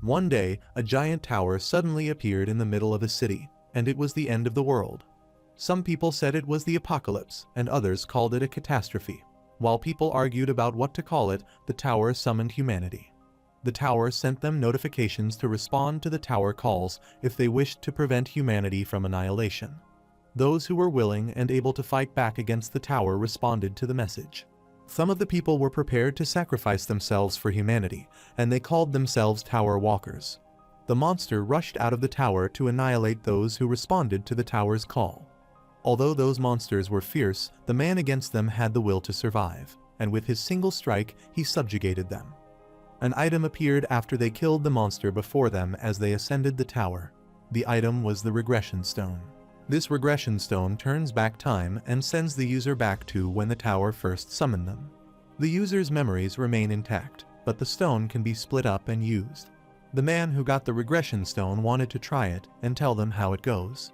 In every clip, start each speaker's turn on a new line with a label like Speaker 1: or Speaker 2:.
Speaker 1: One day, a giant tower suddenly appeared in the middle of a city, and it was the end of the world. Some people said it was the apocalypse, and others called it a catastrophe. While people argued about what to call it, the tower summoned humanity. The tower sent them notifications to respond to the tower calls if they wished to prevent humanity from annihilation. Those who were willing and able to fight back against the tower responded to the message. Some of the people were prepared to sacrifice themselves for humanity, and they called themselves Tower Walkers. The monster rushed out of the tower to annihilate those who responded to the tower's call. Although those monsters were fierce, the man against them had the will to survive, and with his single strike, he subjugated them. An item appeared after they killed the monster before them as they ascended the tower. The item was the regression stone. This regression stone turns back time and sends the user back to when the tower first summoned them. The user's memories remain intact, but the stone can be split up and used. The man who got the regression stone wanted to try it and tell them how it goes.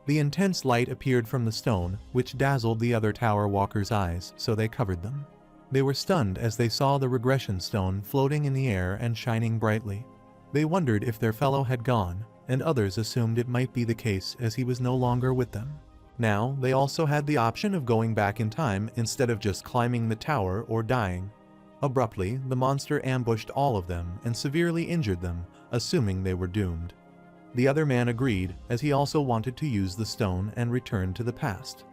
Speaker 1: The intense light appeared from the stone, which dazzled the other tower walkers' eyes, so they covered them. They were stunned as they saw the regression stone floating in the air and shining brightly. They wondered if their fellow had gone, and others assumed it might be the case as he was no longer with them. Now, they also had the option of going back in time instead of just climbing the tower or dying. Abruptly, the monster ambushed all of them and severely injured them, assuming they were doomed. The other man agreed, as he also wanted to use the stone and return to the past.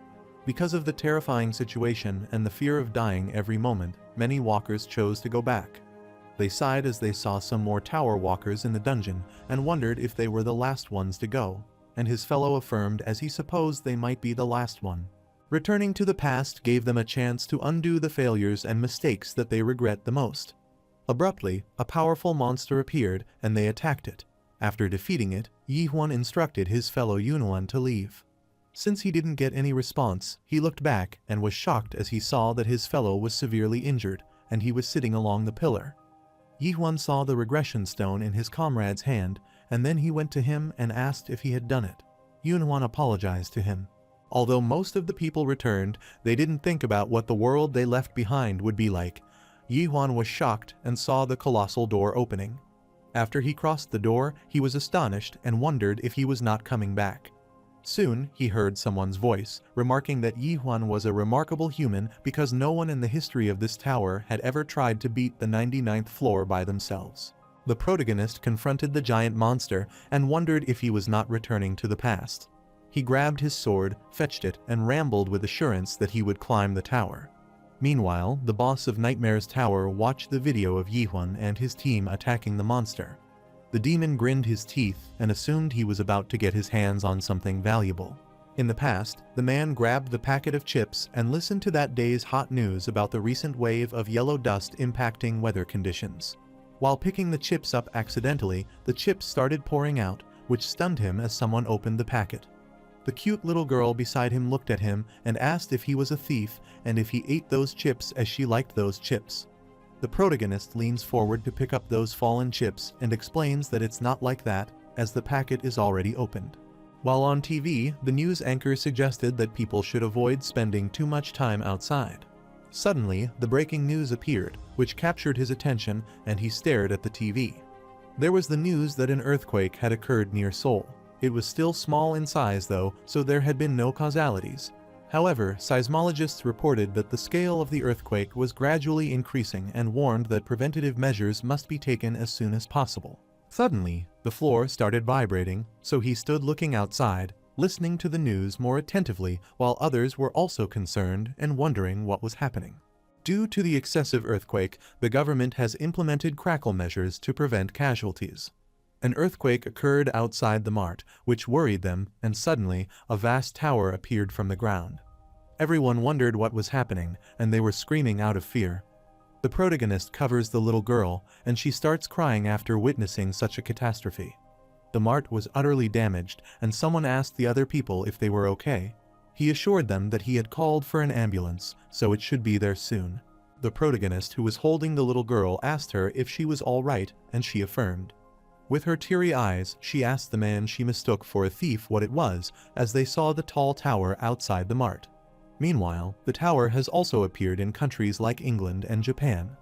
Speaker 1: Because of the terrifying situation and the fear of dying every moment, many walkers chose to go back. They sighed as they saw some more tower walkers in the dungeon and wondered if they were the last ones to go, and his fellow affirmed as he supposed they might be the last one. Returning to the past gave them a chance to undo the failures and mistakes that they regret the most. Abruptly, a powerful monster appeared and they attacked it. After defeating it, Yi Huan instructed his fellow Yunuan to leave. Since he didn't get any response, he looked back and was shocked as he saw that his fellow was severely injured, and he was sitting along the pillar. Yi Huan saw the regression stone in his comrade's hand, and then he went to him and asked if he had done it. Yunuan apologized to him. Although most of the people returned, they didn't think about what the world they left behind would be like. Yi Huan was shocked and saw the colossal door opening. After he crossed the door, he was astonished and wondered if he was not coming back. Soon, he heard someone's voice, remarking that Yi Huan was a remarkable human because no one in the history of this tower had ever tried to beat the 99th floor by themselves. The protagonist confronted the giant monster and wondered if he was not returning to the past. He grabbed his sword, fetched it, and rambled with assurance that he would climb the tower. Meanwhile, the boss of Nightmare's tower watched the video of Yi Huan and his team attacking the monster. The demon grinned his teeth and assumed he was about to get his hands on something valuable. In the past, the man grabbed the packet of chips and listened to that day's hot news about the recent wave of yellow dust impacting weather conditions. While picking the chips up accidentally, the chips started pouring out, which stunned him as someone opened the packet. The cute little girl beside him looked at him and asked if he was a thief and if he ate those chips as she liked those chips. The protagonist leans forward to pick up those fallen chips and explains that it's not like that, as the packet is already opened. While on TV, the news anchor suggested that people should avoid spending too much time outside. Suddenly, the breaking news appeared, which captured his attention, and he stared at the TV. There was the news that an earthquake had occurred near Seoul. It was still small in size though, so there had been no causalities. However, seismologists reported that the scale of the earthquake was gradually increasing and warned that preventative measures must be taken as soon as possible. Suddenly, the floor started vibrating, so he stood looking outside, listening to the news more attentively while others were also concerned and wondering what was happening. Due to the excessive earthquake, the government has implemented crackle measures to prevent casualties. An earthquake occurred outside the mart, which worried them, and suddenly, a vast tower appeared from the ground. Everyone wondered what was happening, and they were screaming out of fear. The protagonist covers the little girl, and she starts crying after witnessing such a catastrophe. The mart was utterly damaged, and someone asked the other people if they were okay. He assured them that he had called for an ambulance, so it should be there soon. The protagonist, who was holding the little girl, asked her if she was all right, and she affirmed. With her teary eyes, she asked the man she mistook for a thief what it was, as they saw the tall tower outside the mart. Meanwhile, the tower has also appeared in countries like England and Japan.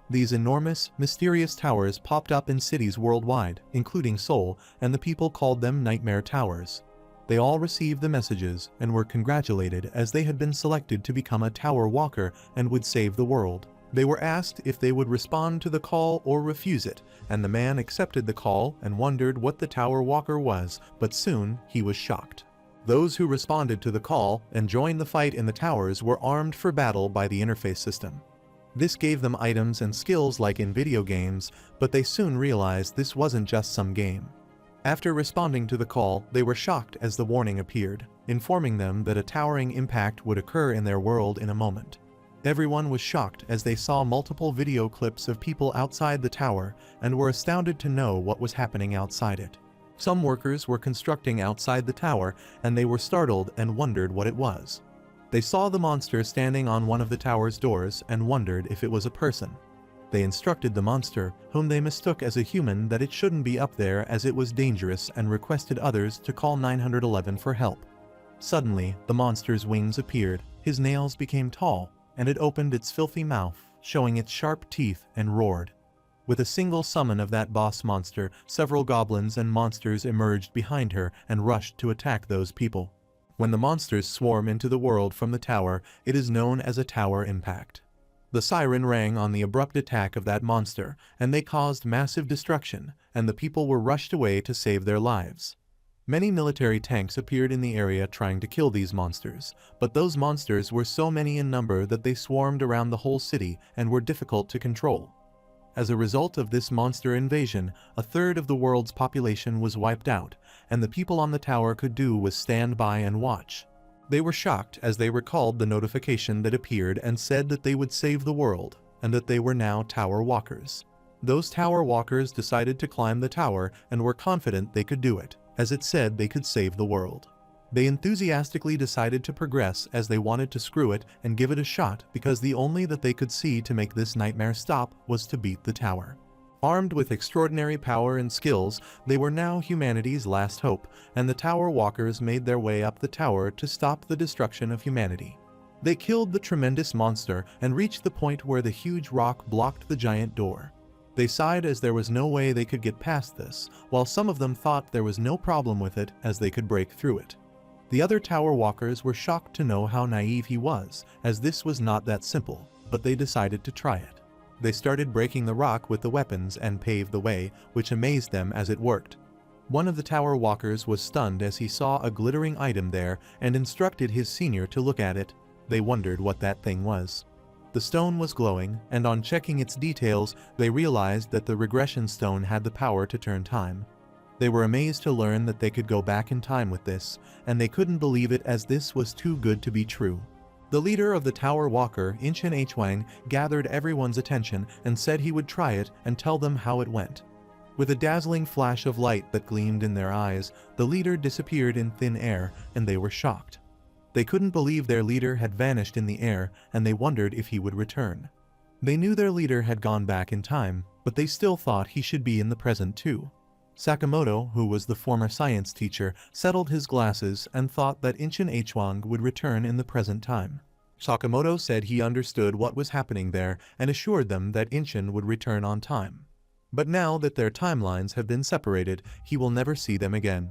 Speaker 1: These enormous, mysterious towers popped up in cities worldwide, including Seoul, and the people called them Nightmare Towers. They all received the messages and were congratulated as they had been selected to become a tower walker and would save the world. They were asked if they would respond to the call or refuse it, and the man accepted the call and wondered what the tower walker was, but soon he was shocked. Those who responded to the call and joined the fight in the towers were armed for battle by the interface system. This gave them items and skills like in video games, but they soon realized this wasn't just some game. After responding to the call, they were shocked as the warning appeared, informing them that a towering impact would occur in their world in a moment. Everyone was shocked as they saw multiple video clips of people outside the tower and were astounded to know what was happening outside it. Some workers were constructing outside the tower and they were startled and wondered what it was. They saw the monster standing on one of the tower's doors and wondered if it was a person. They instructed the monster, whom they mistook as a human, that it shouldn't be up there as it was dangerous and requested others to call 911 for help. Suddenly, the monster's wings appeared, his nails became tall, and it opened its filthy mouth, showing its sharp teeth, and roared. With a single summon of that boss monster, several goblins and monsters emerged behind her and rushed to attack those people. When the monsters swarm into the world from the tower, it is known as a tower impact. The siren rang on the abrupt attack of that monster, and they caused massive destruction, and the people were rushed away to save their lives. Many military tanks appeared in the area trying to kill these monsters, but those monsters were so many in number that they swarmed around the whole city and were difficult to control. As a result of this monster invasion, a third of the world's population was wiped out, and the people on the tower could do was stand by and watch. They were shocked as they recalled the notification that appeared and said that they would save the world, and that they were now tower walkers. Those tower walkers decided to climb the tower and were confident they could do it, as it said they could save the world. They enthusiastically decided to progress as they wanted to screw it and give it a shot because the only that they could see to make this nightmare stop was to beat the tower. Armed with extraordinary power and skills, they were now humanity's last hope, and the tower walkers made their way up the tower to stop the destruction of humanity. They killed the tremendous monster and reached the point where the huge rock blocked the giant door. They sighed as there was no way they could get past this, while some of them thought there was no problem with it as they could break through it. The other tower walkers were shocked to know how naive he was, as this was not that simple, but they decided to try it. They started breaking the rock with the weapons and paved the way, which amazed them as it worked. One of the tower walkers was stunned as he saw a glittering item there and instructed his senior to look at it. They wondered what that thing was. The stone was glowing, and on checking its details, they realized that the regression stone had the power to turn time. They were amazed to learn that they could go back in time with this, and they couldn't believe it as this was too good to be true. The leader of the tower walker, Inchin Hwang, gathered everyone's attention and said he would try it and tell them how it went. With a dazzling flash of light that gleamed in their eyes, the leader disappeared in thin air, and they were shocked. They couldn't believe their leader had vanished in the air, and they wondered if he would return. They knew their leader had gone back in time, but they still thought he should be in the present too. Sakamoto, who was the former science teacher, settled his glasses and thought that Inchin Hwang would return in the present time. Sakamoto said he understood what was happening there and assured them that Inchin would return on time. But now that their timelines have been separated, he will never see them again.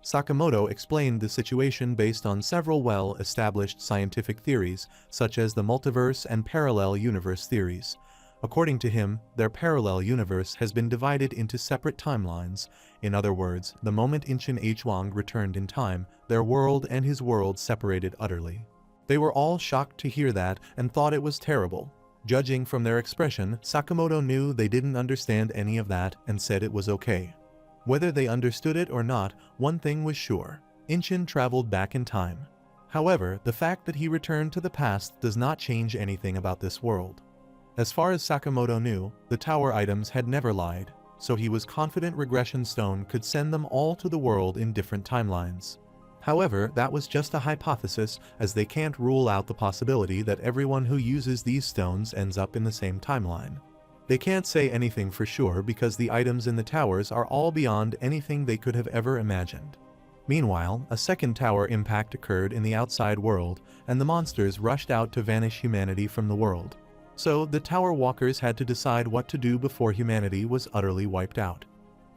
Speaker 1: Sakamoto explained the situation based on several well-established scientific theories, such as the multiverse and parallel universe theories. According to him, their parallel universe has been divided into separate timelines. In other words, the moment Inchin Hwang returned in time, their world and his world separated utterly. They were all shocked to hear that and thought it was terrible. Judging from their expression, Sakamoto knew they didn't understand any of that and said it was okay. Whether they understood it or not, one thing was sure: Inchin traveled back in time. However, the fact that he returned to the past does not change anything about this world. As far as Sakamoto knew, the tower items had never lied, so he was confident Regression Stone could send them all to the world in different timelines. However, that was just a hypothesis, as they can't rule out the possibility that everyone who uses these stones ends up in the same timeline. They can't say anything for sure because the items in the towers are all beyond anything they could have ever imagined. Meanwhile, a second tower impact occurred in the outside world, and the monsters rushed out to vanish humanity from the world. So the Tower Walkers had to decide what to do before humanity was utterly wiped out.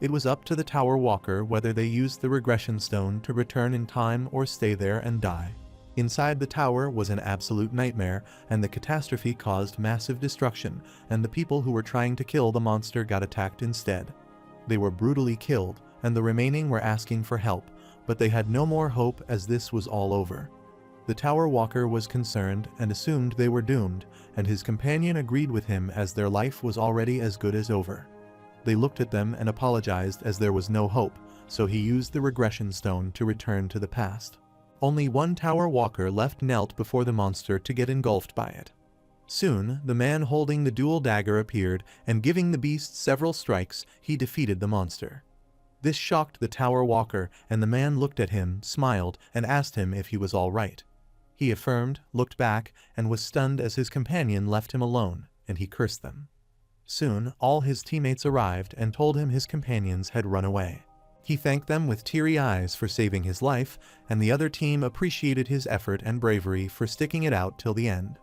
Speaker 1: It was up to the Tower Walker whether they used the regression stone to return in time or stay there and die. Inside the tower was an absolute nightmare, and the catastrophe caused massive destruction, and the people who were trying to kill the monster got attacked instead. They were brutally killed, and the remaining were asking for help, but they had no more hope as this was all over. The Tower Walker was concerned and assumed they were doomed, and his companion agreed with him as their life was already as good as over. They looked at them and apologized as there was no hope, so he used the regression stone to return to the past. Only one Tower Walker left knelt before the monster to get engulfed by it. Soon, the man holding the dual dagger appeared, and giving the beast several strikes, he defeated the monster. This shocked the Tower Walker, and the man looked at him, smiled, and asked him if he was all right. He affirmed, looked back, and was stunned as his companion left him alone, and he cursed them. Soon, all his teammates arrived and told him his companions had run away. He thanked them with teary eyes for saving his life, and the other team appreciated his effort and bravery for sticking it out till the end.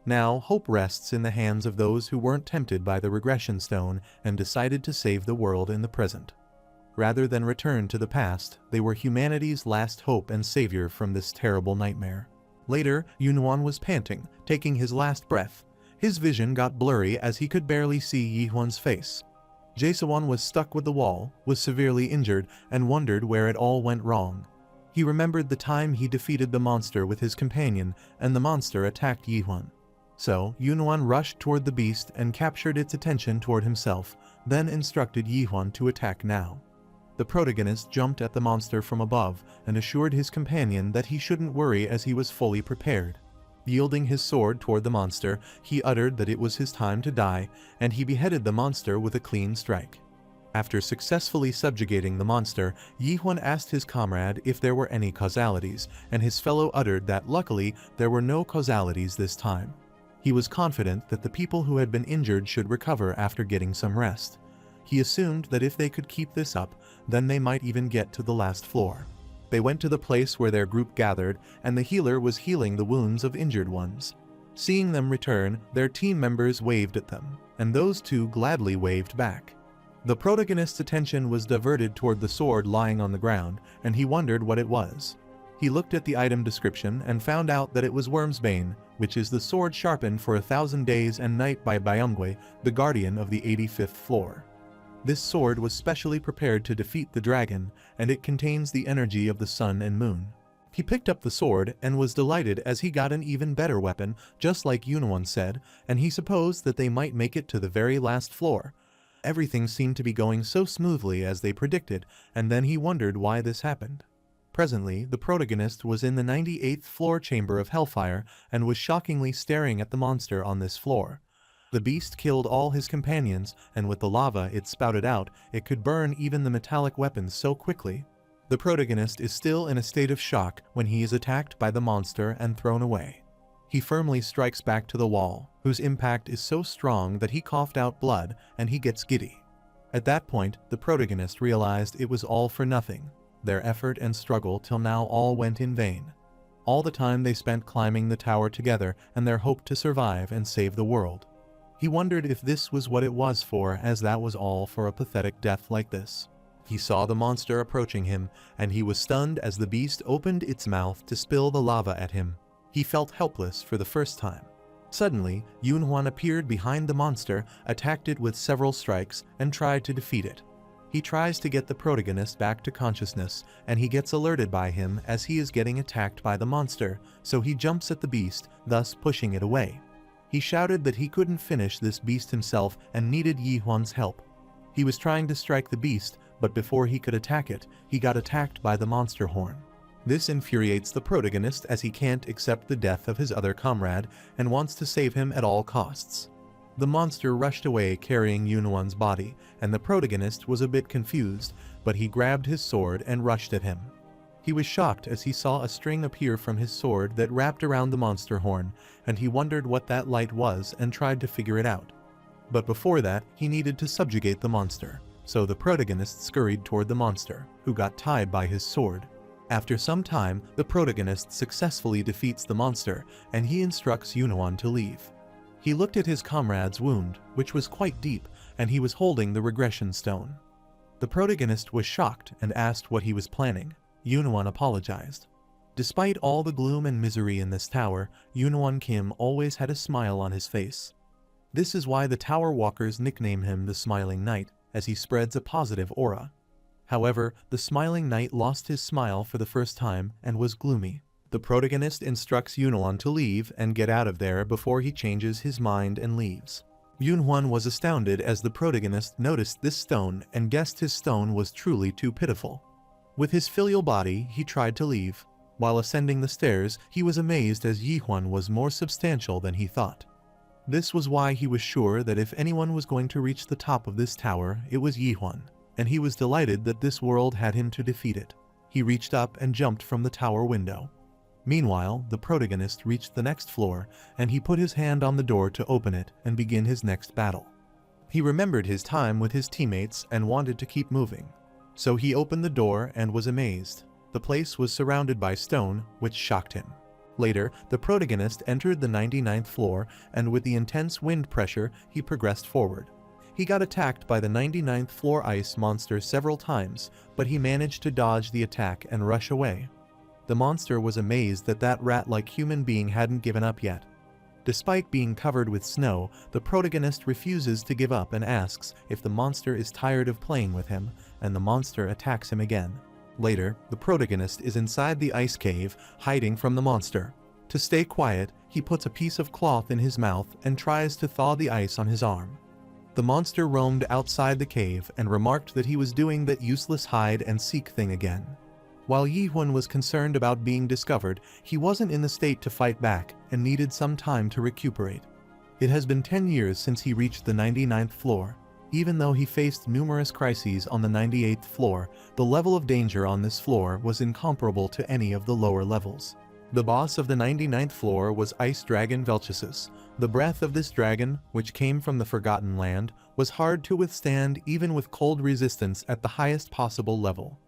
Speaker 1: Now, hope rests in the hands of those who weren't tempted by the regression stone and decided to save the world in the present. Rather than return to the past, they were humanity's last hope and savior from this terrible nightmare. Later, Yunhuan was panting, taking his last breath. His vision got blurry as he could barely see Yihuan's face. Jaesuan was stuck with the wall, was severely injured, and wondered where it all went wrong. He remembered the time he defeated the monster with his companion, and the monster attacked Yihuan. So, Yunhuan rushed toward the beast and captured its attention toward himself, then instructed Yihuan to attack now. The protagonist jumped at the monster from above and assured his companion that he shouldn't worry as he was fully prepared. Yielding his sword toward the monster, he uttered that it was his time to die, and he beheaded the monster with a clean strike. After successfully subjugating the monster, Yihuan asked his comrade if there were any causalities, and his fellow uttered that luckily there were no causalities this time. He was confident that the people who had been injured should recover after getting some rest. He assumed that if they could keep this up, then they might even get to the last floor. They went to the place where their group gathered, and the healer was healing the wounds of injured ones. Seeing them return, their team members waved at them, and those two gladly waved back. The protagonist's attention was diverted toward the sword lying on the ground, and he wondered what it was. He looked at the item description and found out that it was Wormsbane, which is the sword sharpened for 1,000 days and night by Byungwe, the guardian of the 85th floor. This sword was specially prepared to defeat the dragon, and it contains the energy of the sun and moon. He picked up the sword and was delighted as he got an even better weapon, just like Yunhuan said, and he supposed that they might make it to the very last floor. Everything seemed to be going so smoothly as they predicted, and then he wondered why this happened. Presently, the protagonist was in the 98th floor chamber of Hellfire and was shockingly staring at the monster on this floor. The beast killed all his companions, and with the lava it spouted out, it could burn even the metallic weapons so quickly. The protagonist is still in a state of shock when he is attacked by the monster and thrown away. He firmly strikes back to the wall, whose impact is so strong that he coughed out blood, and he gets giddy. At that point, the protagonist realized it was all for nothing. Their effort and struggle till now all went in vain. All the time they spent climbing the tower together and their hope to survive and save the world. He wondered if this was what it was for, as that was all for a pathetic death like this. He saw the monster approaching him, and he was stunned as the beast opened its mouth to spill the lava at him. He felt helpless for the first time. Suddenly, Yunhuan appeared behind the monster, attacked it with several strikes, and tried to defeat it. He tries to get the protagonist back to consciousness, and he gets alerted by him as he is getting attacked by the monster, so he jumps at the beast, thus pushing it away. He shouted that he couldn't finish this beast himself and needed Yihuan's help. He was trying to strike the beast, but before he could attack it, he got attacked by the monster horn. This infuriates the protagonist as he can't accept the death of his other comrade and wants to save him at all costs. The monster rushed away carrying Yunhuan's body, and the protagonist was a bit confused, but he grabbed his sword and rushed at him. He was shocked as he saw a string appear from his sword that wrapped around the monster horn, and he wondered what that light was and tried to figure it out. But before that, he needed to subjugate the monster, so the protagonist scurried toward the monster, who got tied by his sword. After some time, the protagonist successfully defeats the monster, and he instructs Yunhuan to leave. He looked at his comrade's wound, which was quite deep, and he was holding the regression stone. The protagonist was shocked and asked what he was planning. Yunwan apologized. Despite all the gloom and misery in this tower, Yunwan Kim always had a smile on his face. This is why the tower walkers nickname him the Smiling Knight, as he spreads a positive aura. However, the Smiling Knight lost his smile for the first time and was gloomy. The protagonist instructs Yunwan to leave and get out of there before he changes his mind and leaves. Yunwan was astounded as the protagonist noticed this stone and guessed his stone was truly too pitiful. With his filial body, he tried to leave. While ascending the stairs, he was amazed as Yihwan was more substantial than he thought. This was why he was sure that if anyone was going to reach the top of this tower, it was Yihwan, and he was delighted that this world had him to defeat it. He reached up and jumped from the tower window. Meanwhile, the protagonist reached the next floor, and he put his hand on the door to open it and begin his next battle. He remembered his time with his teammates and wanted to keep moving. So he opened the door and was amazed. The place was surrounded by stone, which shocked him. Later, the protagonist entered the 99th floor, and with the intense wind pressure, he progressed forward. He got attacked by the 99th floor ice monster several times, but he managed to dodge the attack and rush away. The monster was amazed that that rat-like human being hadn't given up yet. Despite being covered with snow, the protagonist refuses to give up and asks if the monster is tired of playing with him, and the monster attacks him again. Later, the protagonist is inside the ice cave, hiding from the monster. To stay quiet, he puts a piece of cloth in his mouth and tries to thaw the ice on his arm. The monster roamed outside the cave and remarked that he was doing that useless hide-and-seek thing again. While Yihwan was concerned about being discovered, he wasn't in the state to fight back and needed some time to recuperate. It has been 10 years since he reached the 99th floor. Even though he faced numerous crises on the 98th floor, the level of danger on this floor was incomparable to any of the lower levels. The boss of the 99th floor was Ice Dragon Velchicus. The breath of this dragon, which came from the Forgotten Land, was hard to withstand even with cold resistance at the highest possible level.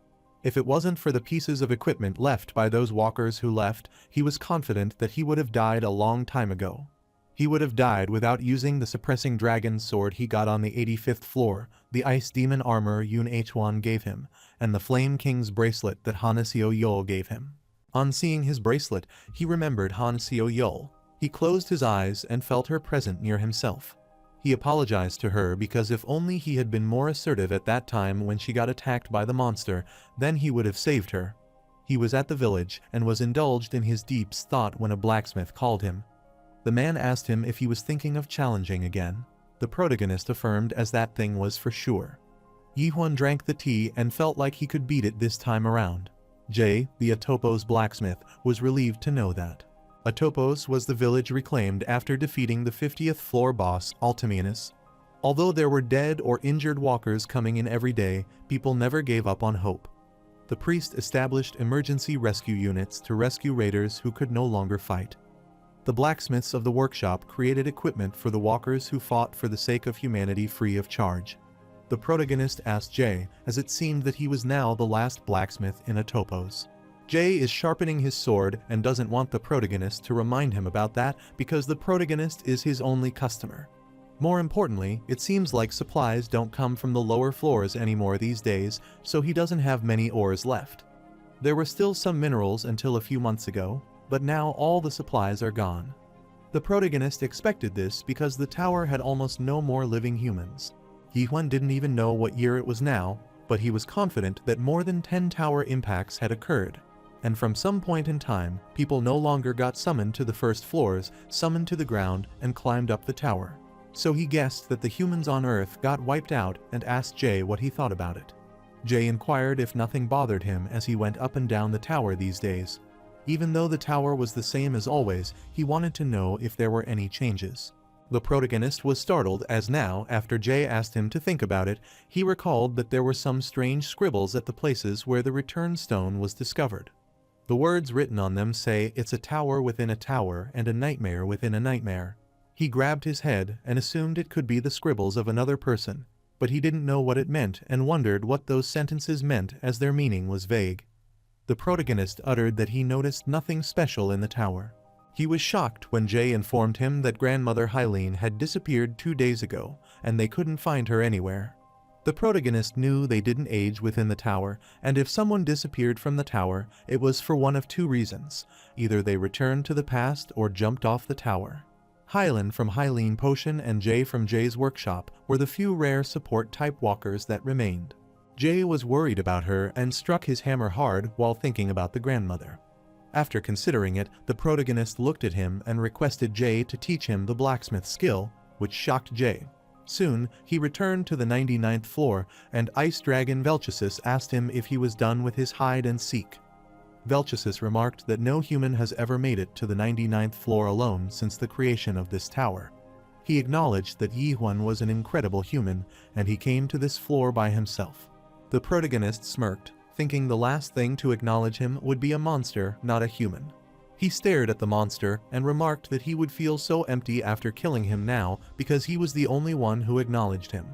Speaker 1: If it wasn't for the pieces of equipment left by those walkers who left, he was confident that he would have died a long time ago. He would have died without using the suppressing dragon sword he got on the 85th floor, the ice demon armor Yun Hwan gave him, and the Flame King's bracelet that Han Seo Yol gave him. On seeing his bracelet, he remembered Han Seo Yol. He closed his eyes and felt her present near himself. He apologized to her because if only he had been more assertive at that time when she got attacked by the monster, then he would have saved her. He was at the village and was indulged in his deep thought when a blacksmith called him. The man asked him if he was thinking of challenging again. The protagonist affirmed as that thing was for sure. Yihwan drank the tea and felt like he could beat it this time around. Jay, the Atopos blacksmith, was relieved to know that. Atopos was the village reclaimed after defeating the 50th floor boss, Altaminus. Although there were dead or injured walkers coming in every day, people never gave up on hope. The priest established emergency rescue units to rescue raiders who could no longer fight. The blacksmiths of the workshop created equipment for the walkers who fought for the sake of humanity free of charge. The protagonist asked Jay, as it seemed that he was now the last blacksmith in Atopos. Jay is sharpening his sword and doesn't want the protagonist to remind him about that because the protagonist is his only customer. More importantly, it seems like supplies don't come from the lower floors anymore these days, so he doesn't have many ores left. There were still some minerals until a few months ago, but now all the supplies are gone. The protagonist expected this because the tower had almost no more living humans. Yihwan didn't even know what year it was now, but he was confident that more than 10 tower impacts had occurred. And from some point in time, people no longer got summoned to the first floors, summoned to the ground, and climbed up the tower. So he guessed that the humans on Earth got wiped out and asked Jay what he thought about it. Jay inquired if nothing bothered him as he went up and down the tower these days. Even though the tower was the same as always, he wanted to know if there were any changes. The protagonist was startled as now, after Jay asked him to think about it, he recalled that there were some strange scribbles at the places where the return stone was discovered. The words written on them say it's a tower within a tower and a nightmare within a nightmare. He grabbed his head and assumed it could be the scribbles of another person, but he didn't know what it meant and wondered what those sentences meant as their meaning was vague. The protagonist uttered that he noticed nothing special in the tower. He was shocked when Jay informed him that grandmother Hylian had disappeared 2 days ago, and they couldn't find her anywhere. The protagonist knew they didn't age within the tower, and if someone disappeared from the tower, it was for one of two reasons: either they returned to the past or jumped off the tower. Hylian from Hylian Potion and Jay from Jay's workshop were the few rare support-type walkers that remained. Jay was worried about her and struck his hammer hard while thinking about the grandmother. After considering it, the protagonist looked at him and requested Jay to teach him the blacksmith skill, which shocked Jay. Soon, he returned to the 99th floor, and Ice Dragon Velchicus asked him if he was done with his hide and seek. Velchicus remarked that no human has ever made it to the 99th floor alone since the creation of this tower. He acknowledged that Yihuan was an incredible human, and he came to this floor by himself. The protagonist smirked, thinking the last thing to acknowledge him would be a monster, not a human. He stared at the monster and remarked that he would feel so empty after killing him now because he was the only one who acknowledged him.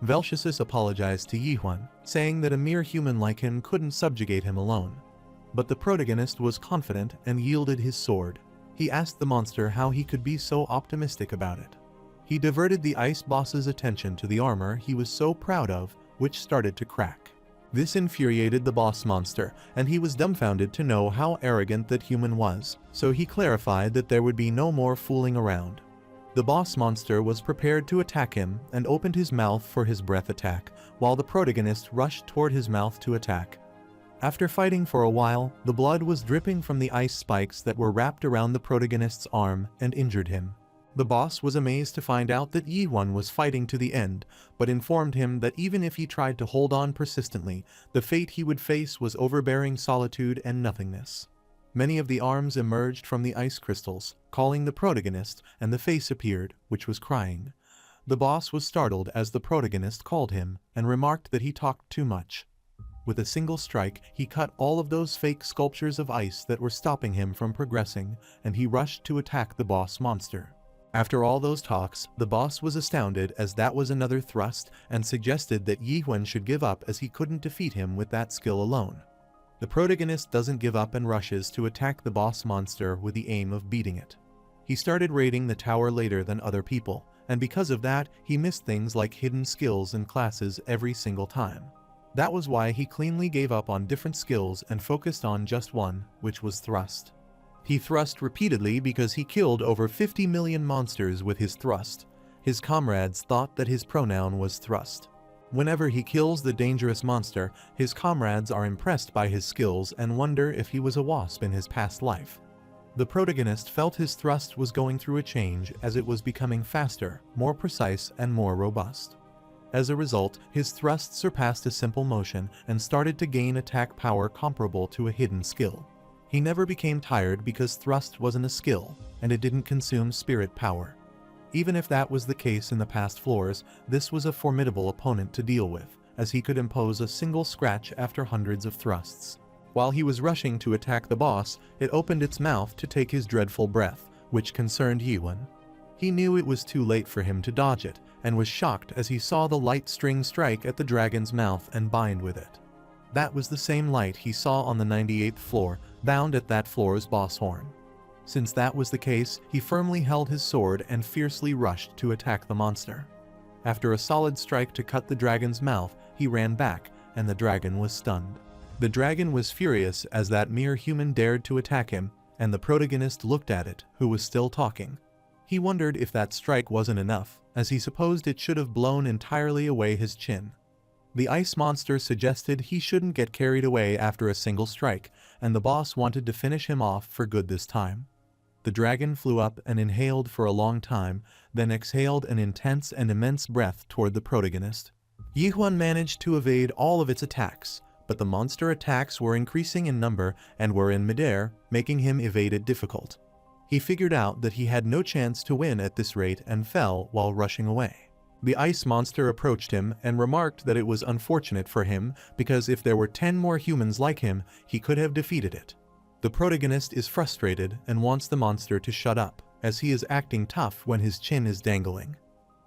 Speaker 1: Velchicus apologized to Yihuan, saying that a mere human like him couldn't subjugate him alone. But the protagonist was confident and yielded his sword. He asked the monster how he could be so optimistic about it. He diverted the ice boss's attention to the armor he was so proud of, which started to crack. This infuriated the boss monster, and he was dumbfounded to know how arrogant that human was, so he clarified that there would be no more fooling around. The boss monster was prepared to attack him and opened his mouth for his breath attack, while the protagonist rushed toward his mouth to attack. After fighting for a while, the blood was dripping from the ice spikes that were wrapped around the protagonist's arm and injured him. The boss was amazed to find out that Yihuan was fighting to the end, but informed him that even if he tried to hold on persistently, the fate he would face was overbearing solitude and nothingness. Many of the arms emerged from the ice crystals, calling the protagonist, and the face appeared, which was crying. The boss was startled as the protagonist called him, and remarked that he talked too much. With a single strike, he cut all of those fake sculptures of ice that were stopping him from progressing, and he rushed to attack the boss monster. After all those talks, the boss was astounded as that was another thrust and suggested that Yihuan should give up as he couldn't defeat him with that skill alone. The protagonist doesn't give up and rushes to attack the boss monster with the aim of beating it. He started raiding the tower later than other people, and because of that, he missed things like hidden skills and classes every single time. That was why he cleanly gave up on different skills and focused on just one, which was thrust. He thrust repeatedly because he killed over 50 million monsters with his thrust. His comrades thought that his pronoun was thrust. Whenever he kills the dangerous monster, his comrades are impressed by his skills and wonder if he was a wasp in his past life. The protagonist felt his thrust was going through a change as it was becoming faster, more precise, and more robust. As a result, his thrust surpassed a simple motion and started to gain attack power comparable to a hidden skill. He never became tired because thrust wasn't a skill, and it didn't consume spirit power. Even if that was the case in the past floors, this was a formidable opponent to deal with, as he could impose a single scratch after hundreds of thrusts. While he was rushing to attack the boss, it opened its mouth to take his dreadful breath, which concerned Yihuan. He knew it was too late for him to dodge it, and was shocked as he saw the light string strike at the dragon's mouth and bind with it. That was the same light he saw on the 98th floor, bound at that floor's boss horn. Since that was the case, he firmly held his sword and fiercely rushed to attack the monster. After a solid strike to cut the dragon's mouth, he ran back, and the dragon was stunned. The dragon was furious as that mere human dared to attack him, and the protagonist looked at it, who was still talking. He wondered if that strike wasn't enough, as he supposed it should have blown entirely away his chin. The ice monster suggested he shouldn't get carried away after a single strike, and the boss wanted to finish him off for good this time. The dragon flew up and inhaled for a long time, then exhaled an intense and immense breath toward the protagonist. Yihuan managed to evade all of its attacks, but the monster attacks were increasing in number and were in midair, making him evade it difficult. He figured out that he had no chance to win at this rate and fell while rushing away. The ice monster approached him and remarked that it was unfortunate for him because if there were 10 more humans like him, he could have defeated it. The protagonist is frustrated and wants the monster to shut up, as he is acting tough when his chin is dangling.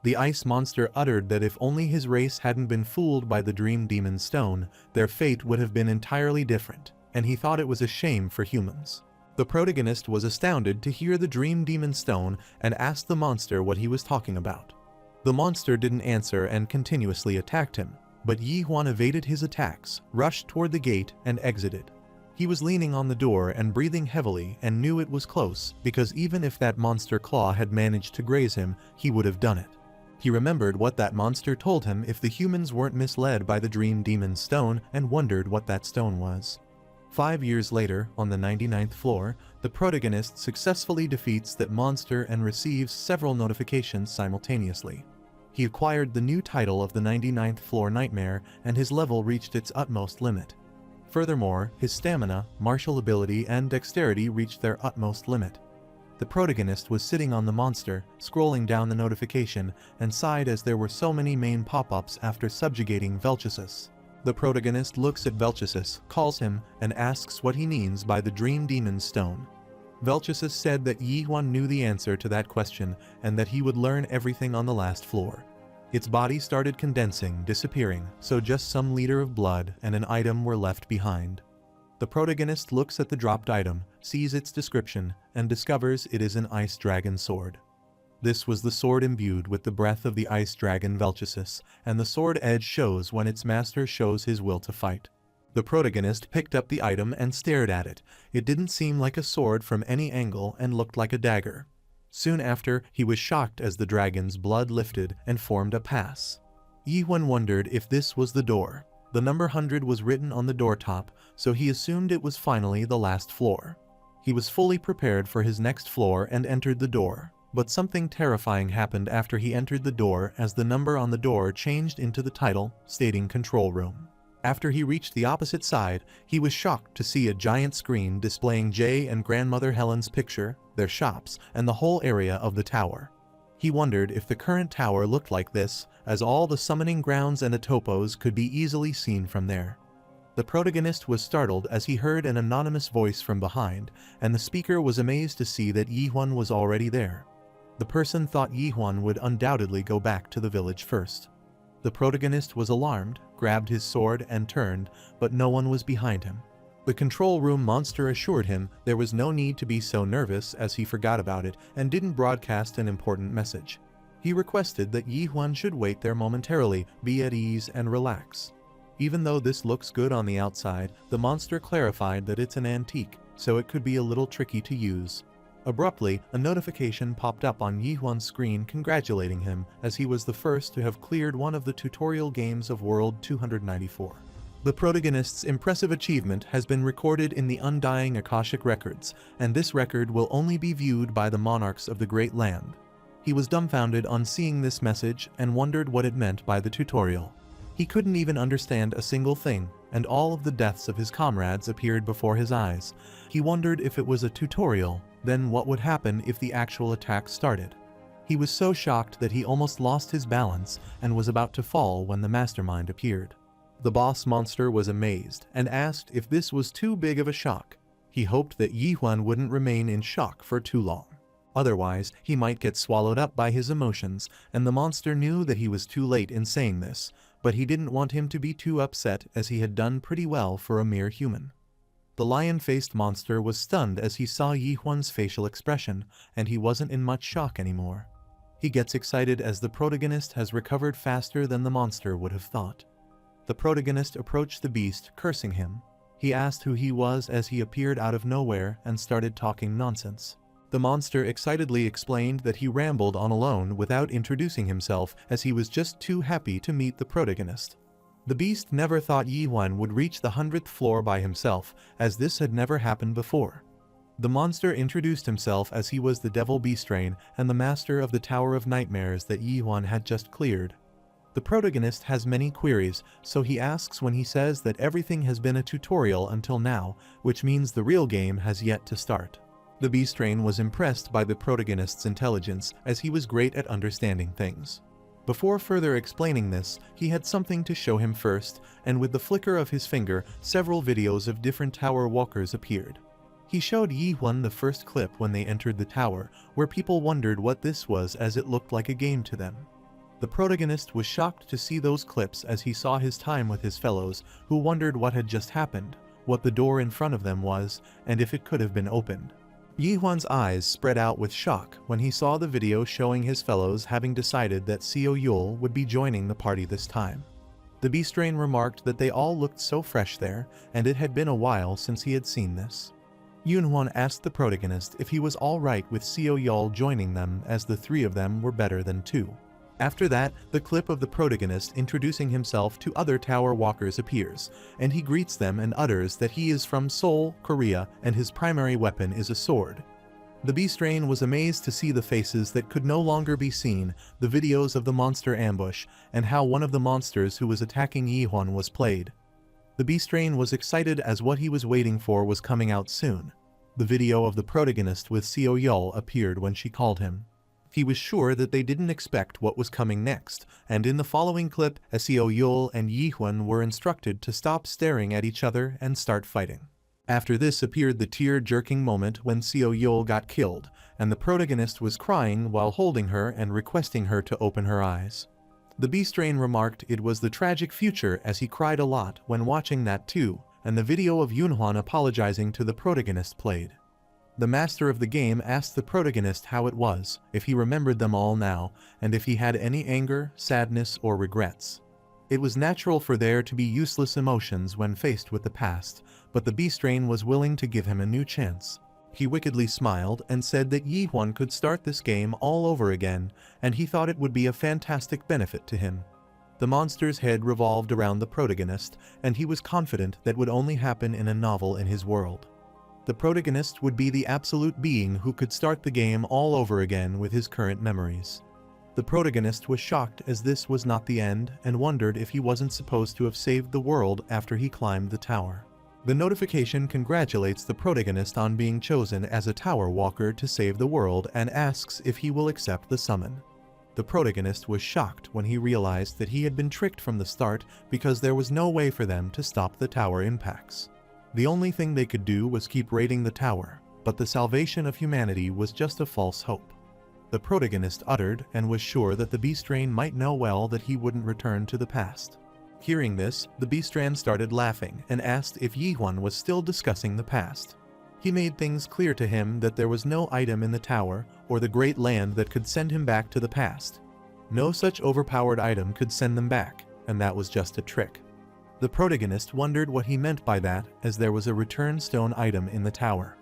Speaker 1: The ice monster uttered that if only his race hadn't been fooled by the Dream Demon Stone, their fate would have been entirely different, and he thought it was a shame for humans. The protagonist was astounded to hear the Dream Demon Stone and asked the monster what he was talking about. The monster didn't answer and continuously attacked him, but Yi Huan evaded his attacks, rushed toward the gate, and exited. He was leaning on the door and breathing heavily and knew it was close because even if that monster claw had managed to graze him, he would have done it. He remembered what that monster told him if the humans weren't misled by the Dream Demon Stone and wondered what that stone was. 5 years later, on the 99th floor, the protagonist successfully defeats that monster and receives several notifications simultaneously. He acquired the new title of the 99th floor Nightmare and his level reached its utmost limit. Furthermore, his stamina, martial ability, and dexterity reached their utmost limit. The protagonist was sitting on the monster, scrolling down the notification, and sighed as there were so many main pop-ups after subjugating Velchicus. The protagonist looks at Velchicus, calls him, and asks what he means by the Dream Demon Stone. Velchicus said that Yi Huan knew the answer to that question and that he would learn everything on the last floor. Its body started condensing, disappearing, so just some liter of blood and an item were left behind. The protagonist looks at the dropped item, sees its description, and discovers it is an ice dragon sword. This was the sword imbued with the breath of the ice dragon Velchicus, and the sword edge shows when its master shows his will to fight. The protagonist picked up the item and stared at it. It didn't seem like a sword from any angle and looked like a dagger. Soon after, he was shocked as the dragon's blood lifted and formed a pass. Yi Huan wondered if this was the door. The number 100 was written on the door top, so he assumed it was finally the last floor. He was fully prepared for his next floor and entered the door. But something terrifying happened after he entered the door as the number on the door changed into the title, stating Control Room. After he reached the opposite side, he was shocked to see a giant screen displaying Jay and Grandmother Helen's picture, their shops, and the whole area of the tower. He wondered if the current tower looked like this, as all the summoning grounds and atopos could be easily seen from there. The protagonist was startled as he heard an anonymous voice from behind, and the speaker was amazed to see that Yi Huan was already there. The person thought Yi Huan would undoubtedly go back to the village first. The protagonist was alarmed, grabbed his sword and turned, but no one was behind him. The control room monster assured him there was no need to be so nervous as he forgot about it and didn't broadcast an important message. He requested that Yi Huan should wait there momentarily, be at ease and relax. Even though this looks good on the outside, the monster clarified that it's an antique, so it could be a little tricky to use. Abruptly, a notification popped up on Yi Huan's screen congratulating him as he was the first to have cleared one of the tutorial games of World 294. The protagonist's impressive achievement has been recorded in the Undying Akashic Records, and this record will only be viewed by the monarchs of the Great Land. He was dumbfounded on seeing this message and wondered what it meant by the tutorial. He couldn't even understand a single thing, and all of the deaths of his comrades appeared before his eyes. He wondered if it was a tutorial, then what would happen if the actual attack started? He was so shocked that he almost lost his balance and was about to fall when the mastermind appeared. The boss monster was amazed and asked if this was too big of a shock. He hoped that Yi Huan wouldn't remain in shock for too long. Otherwise, he might get swallowed up by his emotions, and the monster knew that he was too late in saying this, but he didn't want him to be too upset as he had done pretty well for a mere human. The lion-faced monster was stunned as he saw Yi Huan's facial expression, and he wasn't in much shock anymore. He gets excited as the protagonist has recovered faster than the monster would have thought. The protagonist approached the beast, cursing him. He asked who he was as he appeared out of nowhere and started talking nonsense. The monster excitedly explained that he rambled on alone without introducing himself as he was just too happy to meet the protagonist. The beast never thought Yi Huan would reach the 100th floor by himself, as this had never happened before. The monster introduced himself as he was the Devil Beastrain and the master of the Tower of Nightmares that Yi Huan had just cleared. The protagonist has many queries, so he asks when he says that everything has been a tutorial until now, which means the real game has yet to start. The Beastrain was impressed by the protagonist's intelligence, as he was great at understanding things. Before further explaining this, he had something to show him first, and with the flicker of his finger, several videos of different tower walkers appeared. He showed Yi Huan the first clip when they entered the tower, where people wondered what this was as it looked like a game to them. The protagonist was shocked to see those clips as he saw his time with his fellows, who wondered what had just happened, what the door in front of them was, and if it could have been opened. Yihuan's eyes spread out with shock when he saw the video showing his fellows having decided that Xiao Yul would be joining the party this time. The Beastrain remarked that they all looked so fresh there, and it had been a while since he had seen this. Yunhuan asked the protagonist if he was alright with Xiao Yul joining them, as the three of them were better than two. After that, the clip of the protagonist introducing himself to other tower walkers appears, and he greets them and utters that he is from Seoul, Korea, and his primary weapon is a sword. The Beastrain was amazed to see the faces that could no longer be seen, the videos of the monster ambush, and how one of the monsters who was attacking Yihuan was played. The Beastrain was excited as what he was waiting for was coming out soon. The video of the protagonist with Xiao Yul appeared when she called him. He was sure that they didn't expect what was coming next, and in the following clip, Xiao Yul and Yihuan were instructed to stop staring at each other and start fighting. After this appeared the tear-jerking moment when Xiao Yul got killed, and the protagonist was crying while holding her and requesting her to open her eyes. The Beastrain remarked it was the tragic future as he cried a lot when watching that too, and the video of Yunhuan apologizing to the protagonist played. The master of the game asked the protagonist how it was, if he remembered them all now, and if he had any anger, sadness, or regrets. It was natural for there to be useless emotions when faced with the past, but the Beastrain was willing to give him a new chance. He wickedly smiled and said that Yihuan could start this game all over again, and he thought it would be a fantastic benefit to him. The monster's head revolved around the protagonist, and he was confident that would only happen in a novel in his world. The protagonist would be the absolute being who could start the game all over again with his current memories. The protagonist was shocked as this was not the end and wondered if he wasn't supposed to have saved the world after he climbed the tower. The notification congratulates the protagonist on being chosen as a tower walker to save the world and asks if he will accept the summon. The protagonist was shocked when he realized that he had been tricked from the start because there was no way for them to stop the tower impacts. The only thing they could do was keep raiding the tower, but the salvation of humanity was just a false hope. The protagonist uttered and was sure that the Beastrain might know well that he wouldn't return to the past. Hearing this, the Beastrain started laughing and asked if Yihuan was still discussing the past. He made things clear to him that there was no item in the tower or the great land that could send him back to the past. No such overpowered item could send them back, and that was just a trick. The protagonist wondered what he meant by that, as there was a return stone item in the tower.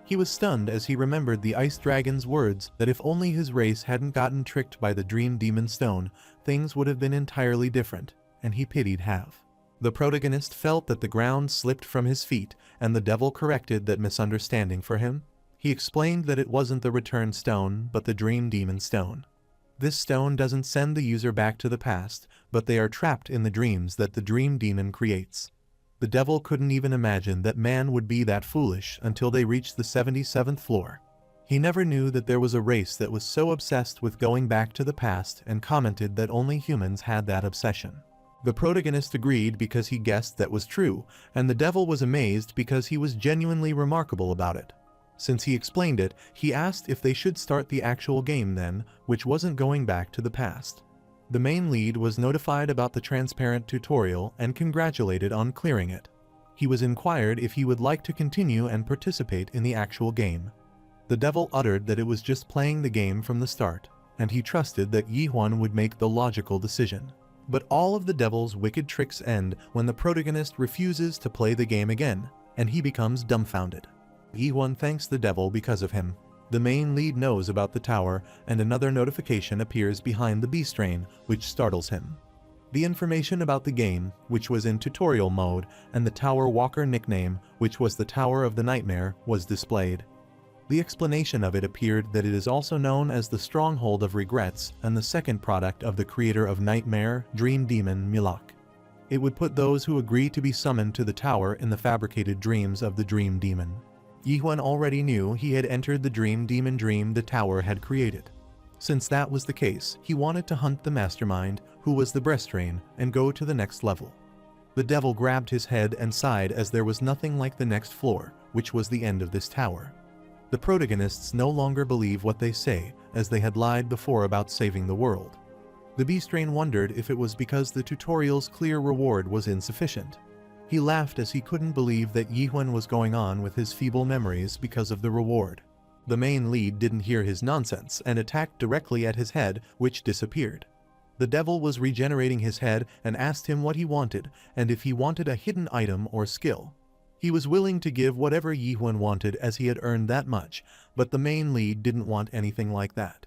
Speaker 1: He was stunned as he remembered the Ice Dragon's words that if only his race hadn't gotten tricked by the Dream Demon Stone, things would have been entirely different, and he pitied Have. The protagonist felt that the ground slipped from his feet, and the devil corrected that misunderstanding for him. He explained that it wasn't the return stone, but the Dream Demon Stone. This stone doesn't send the user back to the past, but they are trapped in the dreams that the Dream Demon creates. The devil couldn't even imagine that man would be that foolish until they reached the 77th floor. He never knew that there was a race that was so obsessed with going back to the past and commented that only humans had that obsession. The protagonist agreed because he guessed that was true, and the devil was amazed because he was genuinely remarkable about it. Since he explained it, he asked if they should start the actual game then, which wasn't going back to the past. The main lead was notified about the transparent tutorial and congratulated on clearing it. He was inquired if he would like to continue and participate in the actual game. The devil uttered that it was just playing the game from the start, and he trusted that Yihuan would make the logical decision. But all of the devil's wicked tricks end when the protagonist refuses to play the game again, and he becomes dumbfounded. Yihuan thanks the devil because of him. The main lead knows about the tower, and another notification appears behind the Beastrain, which startles him. The information about the game, which was in tutorial mode, and the Tower Walker nickname, which was the Tower of the Nightmare, was displayed. The explanation of it appeared that it is also known as the Stronghold of Regrets and the second product of the creator of Nightmare, Dream Demon Milak. It would put those who agree to be summoned to the tower in the fabricated dreams of the Dream Demon. Yihuan already knew he had entered the Dream Demon dream the tower had created. Since that was the case, he wanted to hunt the mastermind, who was the Beastrain, and go to the next level. The devil grabbed his head and sighed as there was nothing like the next floor, which was the end of this tower. The protagonists no longer believe what they say, as they had lied before about saving the world. The Beastrain wondered if it was because the tutorial's clear reward was insufficient. He laughed as he couldn't believe that Yihun was going on with his feeble memories because of the reward. The main lead didn't hear his nonsense and attacked directly at his head, which disappeared. The devil was regenerating his head and asked him what he wanted and if he wanted a hidden item or skill. He was willing to give whatever Yihun wanted as he had earned that much, but the main lead didn't want anything like that.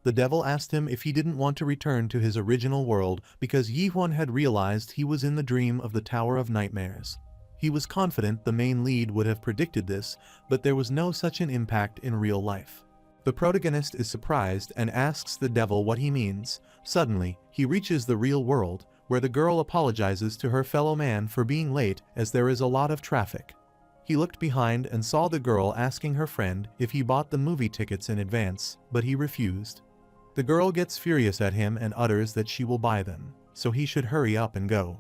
Speaker 1: The devil asked him if he didn't want to return to his original world because Yihun had realized he was in the dream of the Tower of Nightmares. He was confident the main lead would have predicted this, but there was no such an impact in real life. The protagonist is surprised and asks the devil what he means. Suddenly, he reaches the real world, where the girl apologizes to her fellow man for being late as there is a lot of traffic. He looked behind and saw the girl asking her friend if he bought the movie tickets in advance, but he refused. The girl gets furious at him and utters that she will buy them, so he should hurry up and go.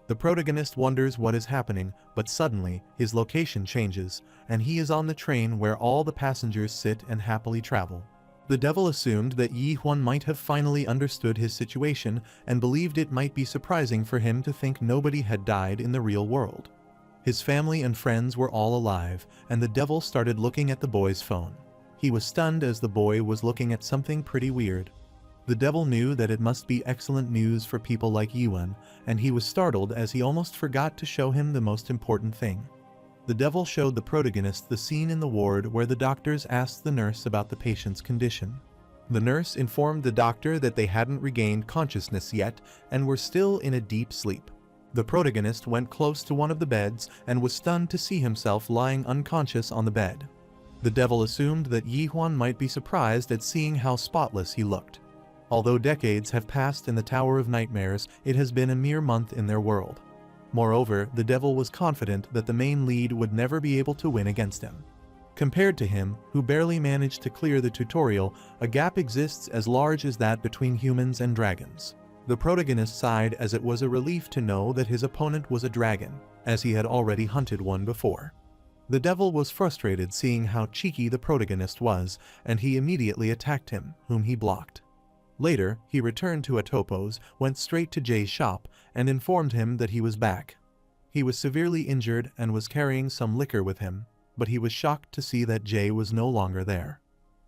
Speaker 1: The protagonist wonders what is happening, but suddenly, his location changes, and he is on the train where all the passengers sit and happily travel. The devil assumed that Yihun might have finally understood his situation and believed it might be surprising for him to think nobody had died in the real world. His family and friends were all alive, and the devil started looking at the boy's phone. He was stunned as the boy was looking at something pretty weird. The devil knew that it must be excellent news for people like Yihun, and he was startled as he almost forgot to show him the most important thing. The devil showed the protagonist the scene in the ward where the doctors asked the nurse about the patient's condition. The nurse informed the doctor that they hadn't regained consciousness yet and were still in a deep sleep. The protagonist went close to one of the beds and was stunned to see himself lying unconscious on the bed. The devil assumed that Yihun might be surprised at seeing how spotless he looked. Although decades have passed in the Tower of Nightmares, it has been a mere month in their world. Moreover, the devil was confident that the main lead would never be able to win against him. Compared to him, who barely managed to clear the tutorial, a gap exists as large as that between humans and dragons. The protagonist sighed as it was a relief to know that his opponent was a dragon, as he had already hunted one before. The devil was frustrated seeing how cheeky the protagonist was, and he immediately attacked him, whom he blocked. Later, he returned to Atopo's, went straight to Jay's shop, and informed him that he was back. He was severely injured and was carrying some liquor with him, but he was shocked to see that Jay was no longer there.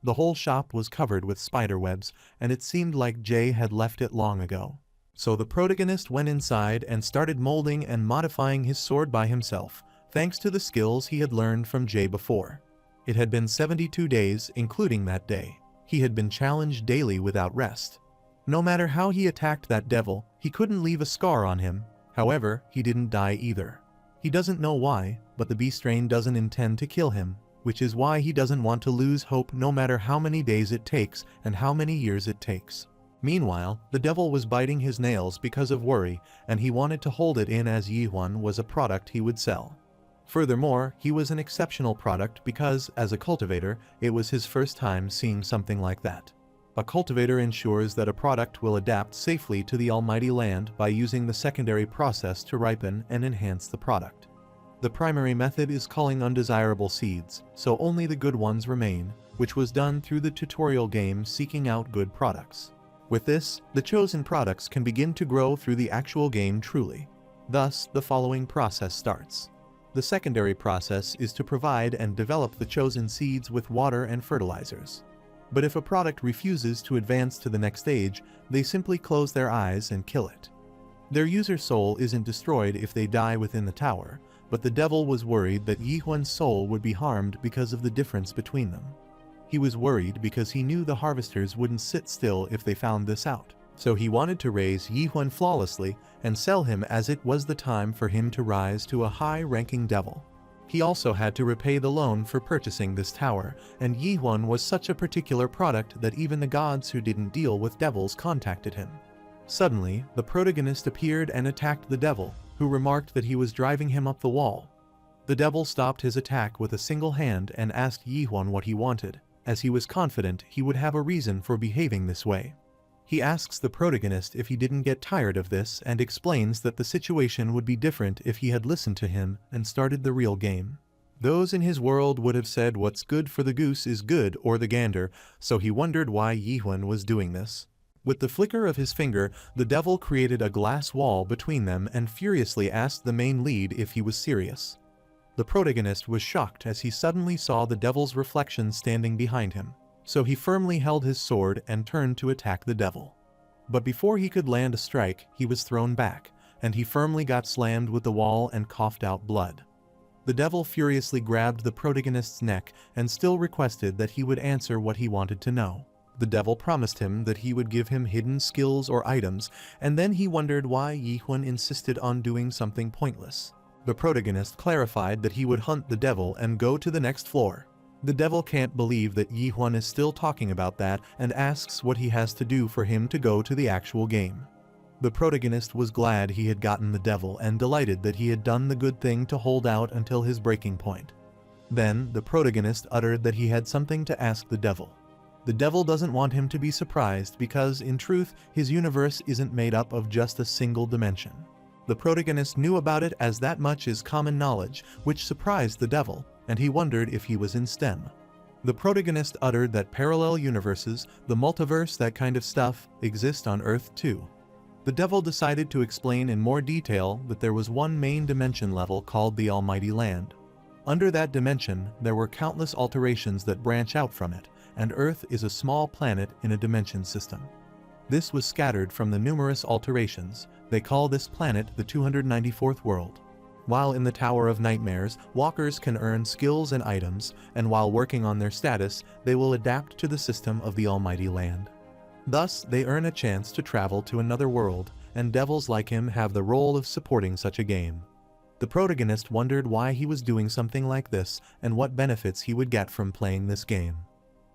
Speaker 1: The whole shop was covered with spider webs, and it seemed like Jay had left it long ago. So the protagonist went inside and started molding and modifying his sword by himself, thanks to the skills he had learned from Jay before. It had been 72 days, including that day. He had been challenged daily without rest. No matter how he attacked that devil, he couldn't leave a scar on him. However, he didn't die either. He doesn't know why, but the beast strain doesn't intend to kill him, which is why he doesn't want to lose hope no matter how many days it takes and how many years it takes. Meanwhile, the devil was biting his nails because of worry, and he wanted to hold it in as Yihun was a product he would sell. Furthermore, he was an exceptional product because, as a cultivator, it was his first time seeing something like that. A cultivator ensures that a product will adapt safely to the almighty land by using the secondary process to ripen and enhance the product. The primary method is culling undesirable seeds, so only the good ones remain, which was done through the tutorial game seeking out good products. With this, the chosen products can begin to grow through the actual game truly. Thus, the following process starts. The secondary process is to provide and develop the chosen seeds with water and fertilizers. But if a product refuses to advance to the next stage, they simply close their eyes and kill it. Their user soul isn't destroyed if they die within the tower, but the devil was worried that Yihun's soul would be harmed because of the difference between them. He was worried because he knew the harvesters wouldn't sit still if they found this out. So he wanted to raise Yihun flawlessly and sell him as it was the time for him to rise to a high-ranking devil. He also had to repay the loan for purchasing this tower, and Yihun was such a particular product that even the gods who didn't deal with devils contacted him. Suddenly, the protagonist appeared and attacked the devil, who remarked that he was driving him up the wall. The devil stopped his attack with a single hand and asked Yihun what he wanted, as he was confident he would have a reason for behaving this way. He asks the protagonist if he didn't get tired of this and explains that the situation would be different if he had listened to him and started the real game. Those in his world would have said what's good for the goose is good or the gander, so he wondered why Yihun was doing this. With the flicker of his finger, the devil created a glass wall between them and furiously asked the main lead if he was serious. The protagonist was shocked as he suddenly saw the devil's reflection standing behind him, so he firmly held his sword and turned to attack the devil. But before he could land a strike, he was thrown back, and he firmly got slammed with the wall and coughed out blood. The devil furiously grabbed the protagonist's neck and still requested that he would answer what he wanted to know. The devil promised him that he would give him hidden skills or items, and then he wondered why Yi Huan insisted on doing something pointless. The protagonist clarified that he would hunt the devil and go to the next floor. The devil can't believe that Yi Huan is still talking about that and asks what he has to do for him to go to the actual game. The protagonist was glad he had gotten the devil and delighted that he had done the good thing to hold out until his breaking point. Then, the protagonist uttered that he had something to ask the devil. The devil doesn't want him to be surprised because, in truth, his universe isn't made up of just a single dimension. The protagonist knew about it as that much is common knowledge, which surprised the devil, and he wondered if he was in STEM. The protagonist uttered that parallel universes, the multiverse, that kind of stuff, exist on Earth too. The devil decided to explain in more detail that there was one main dimension level called the Almighty Land. Under that dimension, there were countless alterations that branch out from it, and Earth is a small planet in a dimension system. This was scattered from the numerous alterations. They call this planet the 294th world. While in the Tower of Nightmares, walkers can earn skills and items, and while working on their status, they will adapt to the system of the Almighty Land. Thus, they earn a chance to travel to another world, and devils like him have the role of supporting such a game. The protagonist wondered why he was doing something like this and what benefits he would get from playing this game.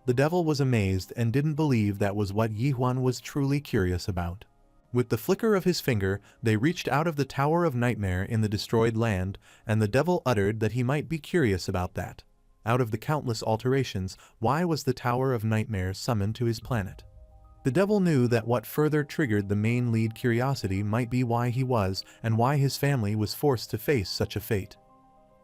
Speaker 1: The devil was amazed and didn't believe that was what Yi Huan was truly curious about. With the flicker of his finger, they reached out of the Tower of Nightmare in the destroyed land, and the devil uttered that he might be curious about that. Out of the countless alterations, why was the Tower of Nightmare summoned to his planet? The devil knew that what further triggered the main lead curiosity might be why he was and why his family was forced to face such a fate.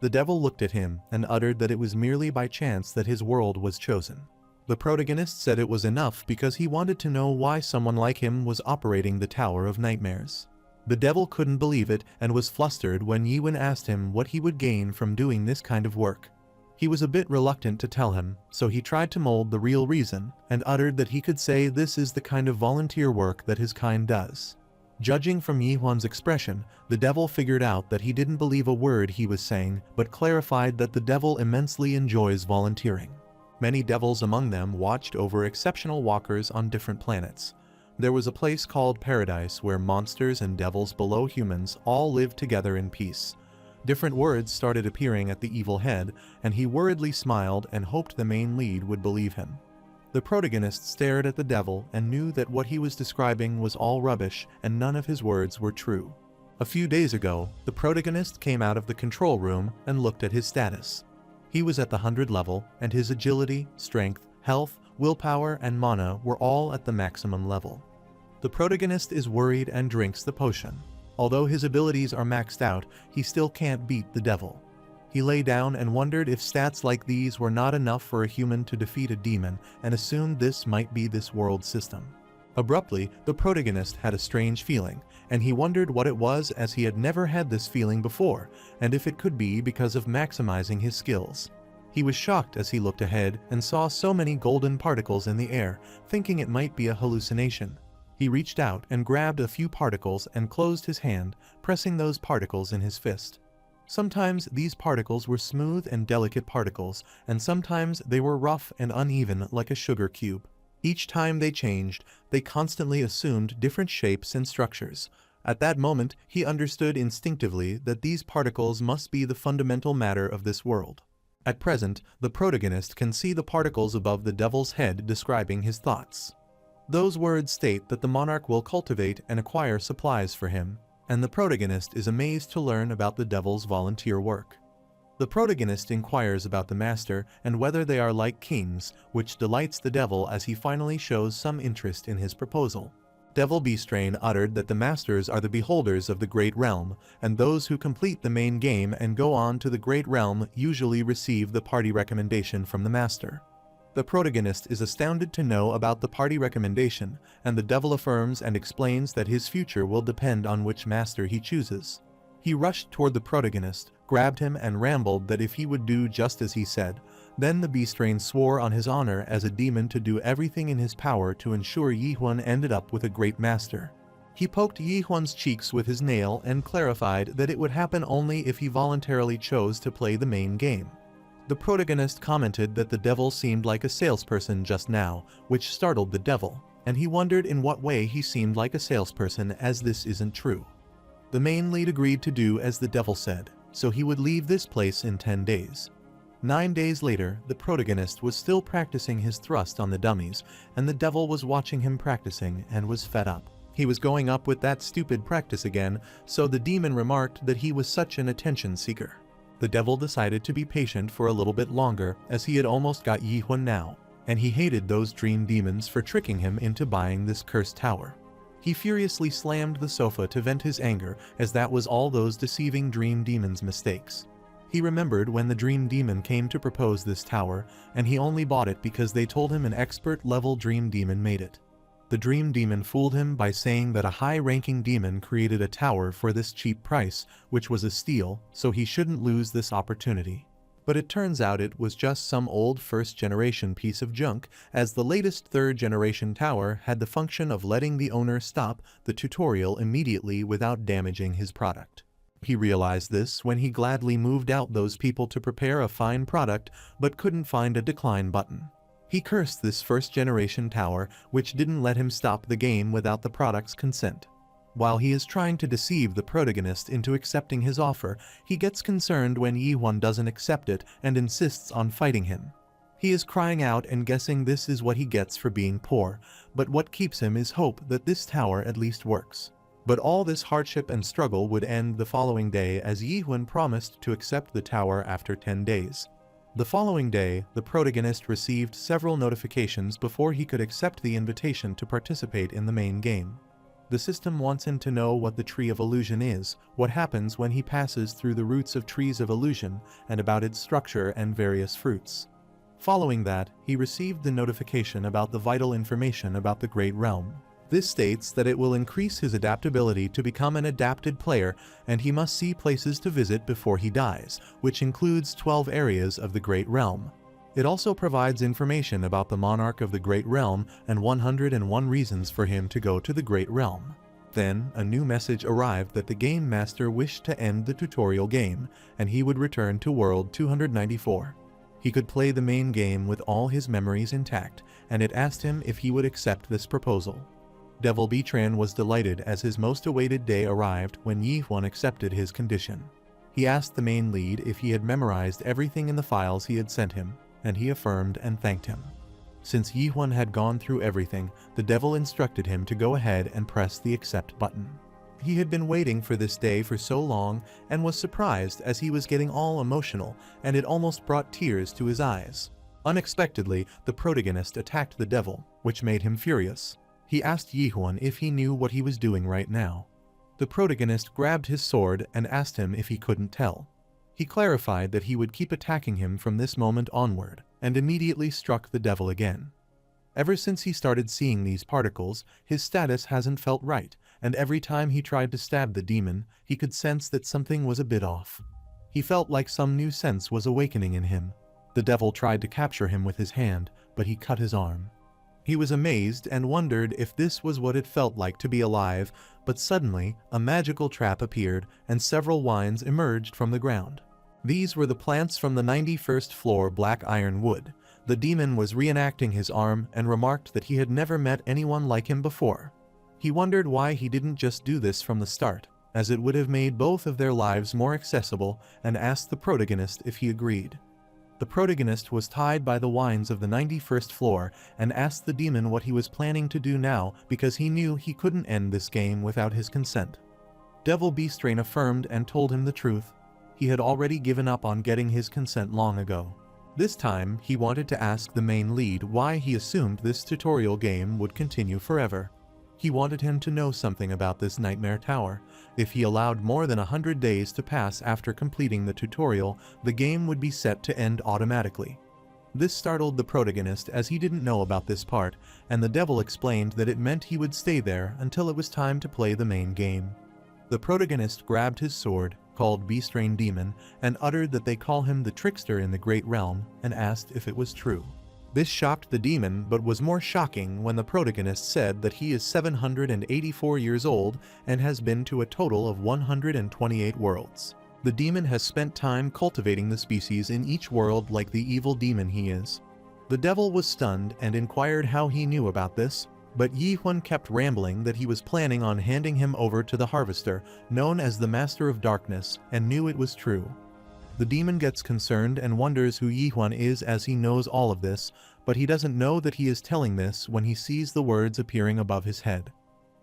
Speaker 1: The devil looked at him and uttered that it was merely by chance that his world was chosen. The protagonist said it was enough because he wanted to know why someone like him was operating the Tower of Nightmares. The devil couldn't believe it and was flustered when Yi Huan asked him what he would gain from doing this kind of work. He was a bit reluctant to tell him, so he tried to mold the real reason and uttered that he could say this is the kind of volunteer work that his kind does. Judging from Yi Huan's expression, the devil figured out that he didn't believe a word he was saying, but clarified that the devil immensely enjoys volunteering. Many devils among them watched over exceptional walkers on different planets. There was a place called Paradise where monsters and devils below humans all lived together in peace. Different words started appearing at the evil head, and he worriedly smiled and hoped the main lead would believe him. The protagonist stared at the devil and knew that what he was describing was all rubbish and none of his words were true. A few days ago, the protagonist came out of the control room and looked at his status. He was at the 100 level, and his agility, strength, health, willpower, and mana were all at the maximum level. The protagonist is worried and drinks the potion. Although his abilities are maxed out, he still can't beat the devil. He lay down and wondered if stats like these were not enough for a human to defeat a demon, and assumed this might be this world's system. Abruptly, the protagonist had a strange feeling, and he wondered what it was as he had never had this feeling before, and if it could be because of maximizing his skills. He was shocked as he looked ahead and saw so many golden particles in the air, thinking it might be a hallucination. He reached out and grabbed a few particles and closed his hand, pressing those particles in his fist. Sometimes these particles were smooth and delicate particles, and sometimes they were rough and uneven like a sugar cube. Each time they changed, they constantly assumed different shapes and structures. At that moment, he understood instinctively that these particles must be the fundamental matter of this world. At present, the protagonist can see the particles above the devil's head describing his thoughts. Those words state that the monarch will cultivate and acquire supplies for him, and the protagonist is amazed to learn about the devil's volunteer work. The protagonist inquires about the master and whether they are like kings, which delights the devil as he finally shows some interest in his proposal. Devil Beastrain uttered that the masters are the beholders of the great realm, and those who complete the main game and go on to the great realm usually receive the party recommendation from the master. The protagonist is astounded to know about the party recommendation, and the devil affirms and explains that his future will depend on which master he chooses. He rushed toward the protagonist, grabbed him and rambled that if he would do just as he said, then the beastrain swore on his honor as a demon to do everything in his power to ensure Yi-Huan ended up with a great master. He poked Yi-Huan's cheeks with his nail and clarified that it would happen only if he voluntarily chose to play the main game. The protagonist commented that the devil seemed like a salesperson just now, which startled the devil, and he wondered in what way he seemed like a salesperson, as this isn't true. The main lead agreed to do as the devil said, so he would leave this place in 10 days. 9 days later, the protagonist was still practicing his thrust on the dummies, and the devil was watching him practicing and was fed up. He was going up with that stupid practice again, so the demon remarked that he was such an attention seeker. The devil decided to be patient for a little bit longer, as he had almost got Yi-Huan now, and he hated those dream demons for tricking him into buying this cursed tower. He furiously slammed the sofa to vent his anger, as that was all those deceiving dream demons' mistakes. He remembered when the dream demon came to propose this tower, and he only bought it because they told him an expert-level dream demon made it. The dream demon fooled him by saying that a high-ranking demon created a tower for this cheap price, which was a steal, so he shouldn't lose this opportunity. But it turns out it was just some old first-generation piece of junk, as the latest third-generation tower had the function of letting the owner stop the tutorial immediately without damaging his product. He realized this when he gladly moved out those people to prepare a fine product, but couldn't find a decline button. He cursed this first-generation tower, which didn't let him stop the game without the product's consent. While he is trying to deceive the protagonist into accepting his offer, he gets concerned when Yi-Huan doesn't accept it and insists on fighting him. He is crying out and guessing this is what he gets for being poor, but what keeps him is hope that this tower at least works. But all this hardship and struggle would end the following day, as Yi-Huan promised to accept the tower after 10 days. The following day, the protagonist received several notifications before he could accept the invitation to participate in the main game. The system wants him to know what the Tree of Illusion is, what happens when he passes through the roots of Trees of Illusion, and about its structure and various fruits. Following that, he received the notification about the vital information about the Great Realm. This states that it will increase his adaptability to become an adapted player, and he must see places to visit before he dies, which includes 12 areas of the Great Realm. It also provides information about the monarch of the Great Realm and 101 reasons for him to go to the Great Realm. Then, a new message arrived that the Game Master wished to end the tutorial game, and he would return to World 294. He could play the main game with all his memories intact, and it asked him if he would accept this proposal. Devil Beatran was delighted as his most awaited day arrived when Yi-Huan accepted his condition. He asked the main lead if he had memorized everything in the files he had sent him, and he affirmed and thanked him. Since Yi-Huan had gone through everything, the devil instructed him to go ahead and press the accept button. He had been waiting for this day for so long and was surprised as he was getting all emotional, and it almost brought tears to his eyes. Unexpectedly, the protagonist attacked the devil, which made him furious. He asked Yi-Huan if he knew what he was doing right now. The protagonist grabbed his sword and asked him if he couldn't tell. He clarified that he would keep attacking him from this moment onward, and immediately struck the devil again. Ever since he started seeing these particles, his status hasn't felt right, and every time he tried to stab the demon, he could sense that something was a bit off. He felt like some new sense was awakening in him. The devil tried to capture him with his hand, but he cut his arm. He was amazed and wondered if this was what it felt like to be alive, but suddenly, a magical trap appeared and several wines emerged from the ground. These were the plants from the 91st floor black iron wood. The demon was reenacting his arm and remarked that he had never met anyone like him before. He wondered why he didn't just do this from the start, as it would have made both of their lives more accessible, and asked the protagonist if he agreed. The protagonist was tied by the wines of the 91st floor and asked the demon what he was planning to do now because he knew he couldn't end this game without his consent. Devil Beastrain affirmed and told him the truth. He had already given up on getting his consent long ago. This time, he wanted to ask the main lead why he assumed this tutorial game would continue forever. He wanted him to know something about this nightmare tower. If he allowed more than 100 days to pass after completing the tutorial, the game would be set to end automatically. This startled the protagonist as he didn't know about this part, and the devil explained that it meant he would stay there until it was time to play the main game. The protagonist grabbed his sword, called Beastrain Demon, and uttered that they call him the trickster in the Great Realm, and asked if it was true. This shocked the demon, but was more shocking when the protagonist said that he is 784 years old and has been to a total of 128 worlds. The demon has spent time cultivating the species in each world like the evil demon he is. The devil was stunned and inquired how he knew about this, but Yi Huan kept rambling that he was planning on handing him over to the harvester, known as the Master of Darkness, and knew it was true. The demon gets concerned and wonders who Yi Huan is as he knows all of this, but he doesn't know that he is telling this when he sees the words appearing above his head.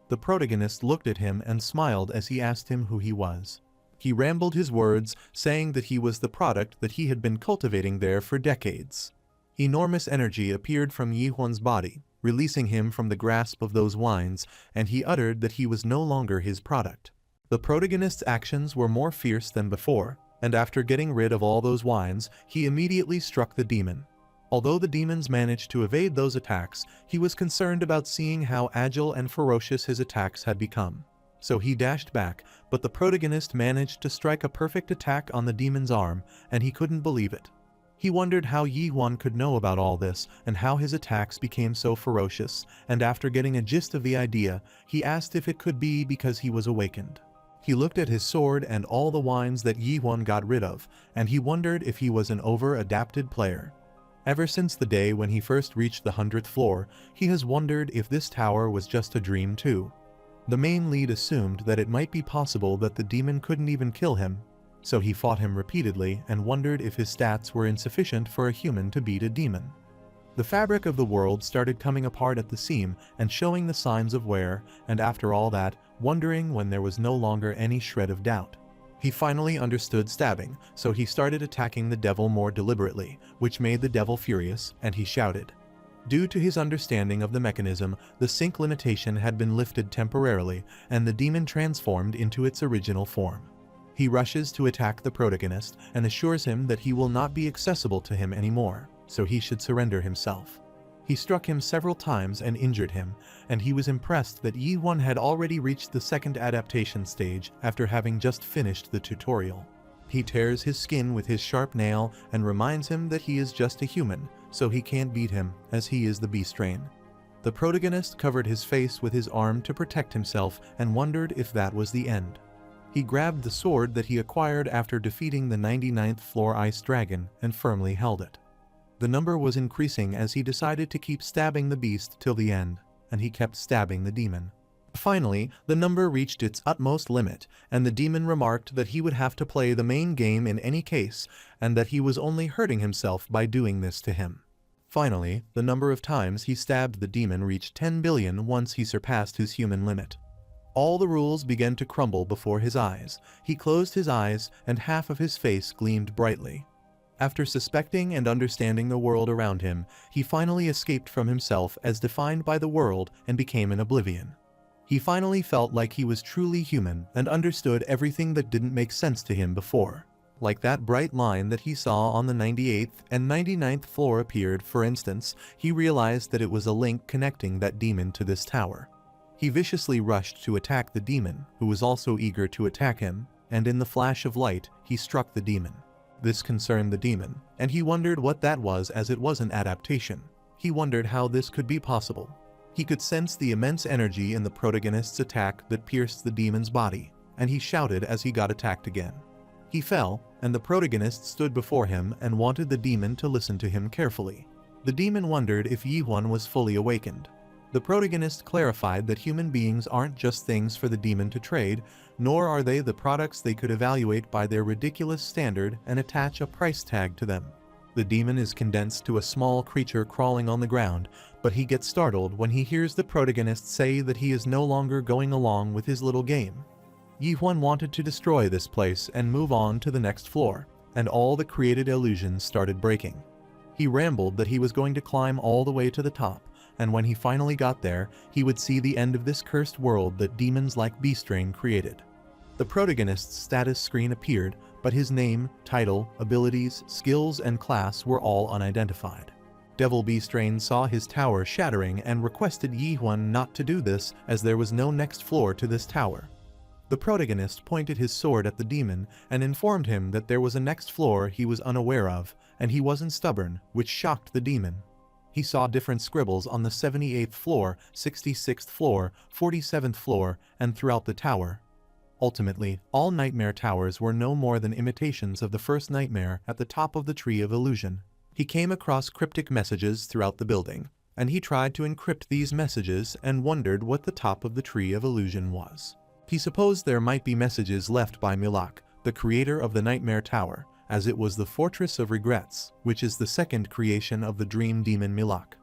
Speaker 1: The protagonist looked at him and smiled as he asked him who he was. He rambled his words, saying that he was the product that he had been cultivating there for decades. Enormous energy appeared from Yi Huan's body, releasing him from the grasp of those wines, and he uttered that he was no longer his product. The protagonist's actions were more fierce than before, and after getting rid of all those wines, he immediately struck the demon. Although the demons managed to evade those attacks, he was concerned about seeing how agile and ferocious his attacks had become. So he dashed back, but the protagonist managed to strike a perfect attack on the demon's arm, and he couldn't believe it. He wondered how Yi Huan could know about all this, and how his attacks became so ferocious, and after getting a gist of the idea, he asked if it could be because he was awakened. He looked at his sword and all the wines that Yi Huan got rid of, and he wondered if he was an over-adapted player. Ever since the day when he first reached the 100th floor, he has wondered if this tower was just a dream too. The main lead assumed that it might be possible that the demon couldn't even kill him, so he fought him repeatedly and wondered if his stats were insufficient for a human to beat a demon. The fabric of the world started coming apart at the seam and showing the signs of wear, and after all that, wondering when there was no longer any shred of doubt. He finally understood stabbing, so he started attacking the devil more deliberately, which made the devil furious, and he shouted. Due to his understanding of the mechanism, the sync limitation had been lifted temporarily, and the demon transformed into its original form. He rushes to attack the protagonist and assures him that he will not be accessible to him anymore, so he should surrender himself. He struck him several times and injured him, and he was impressed that Yi Huan had already reached the second adaptation stage after having just finished the tutorial. He tears his skin with his sharp nail and reminds him that he is just a human, so he can't beat him, as he is the Beastrain. The protagonist covered his face with his arm to protect himself and wondered if that was the end. He grabbed the sword that he acquired after defeating the 99th floor ice dragon and firmly held it. The number was increasing as he decided to keep stabbing the beast till the end, and he kept stabbing the demon. Finally, the number reached its utmost limit, and the demon remarked that he would have to play the main game in any case, and that he was only hurting himself by doing this to him. Finally, the number of times he stabbed the demon reached 10 billion once he surpassed his human limit. All the rules began to crumble before his eyes. He closed his eyes, and half of his face gleamed brightly. After suspecting and understanding the world around him, he finally escaped from himself as defined by the world and became an oblivion. He finally felt like he was truly human and understood everything that didn't make sense to him before. Like that bright line that he saw on the 98th and 99th floor appeared, for instance, he realized that it was a link connecting that demon to this tower. He viciously rushed to attack the demon, who was also eager to attack him, and in the flash of light, he struck the demon. This concerned the demon, and he wondered what that was as it was an adaptation. He wondered how this could be possible. He could sense the immense energy in the protagonist's attack that pierced the demon's body, and he shouted as he got attacked again. He fell, and the protagonist stood before him and wanted the demon to listen to him carefully. The demon wondered if Yi Huan was fully awakened. The protagonist clarified that human beings aren't just things for the demon to trade, nor are they the products they could evaluate by their ridiculous standard and attach a price tag to them. The demon is condensed to a small creature crawling on the ground, but he gets startled when he hears the protagonist say that he is no longer going along with his little game. Yi Huan wanted to destroy this place and move on to the next floor, and all the created illusions started breaking. He rambled that he was going to climb all the way to the top, and when he finally got there, he would see the end of this cursed world that demons like Beastrain created. The protagonist's status screen appeared, but his name, title, abilities, skills, and class were all unidentified. Devil Beastrain saw his tower shattering and requested Yi Huan not to do this as there was no next floor to this tower. The protagonist pointed his sword at the demon and informed him that there was a next floor he was unaware of, and he wasn't stubborn, which shocked the demon. He saw different scribbles on the 78th floor, 66th floor, 47th floor, and throughout the tower. Ultimately, all nightmare towers were no more than imitations of the first nightmare at the top of the Tree of Illusion. He came across cryptic messages throughout the building, and he tried to encrypt these messages and wondered what the top of the Tree of Illusion was. He supposed there might be messages left by Milak, the creator of the Nightmare Tower, as it was the Fortress of Regrets, which is the second creation of the dream demon Milak.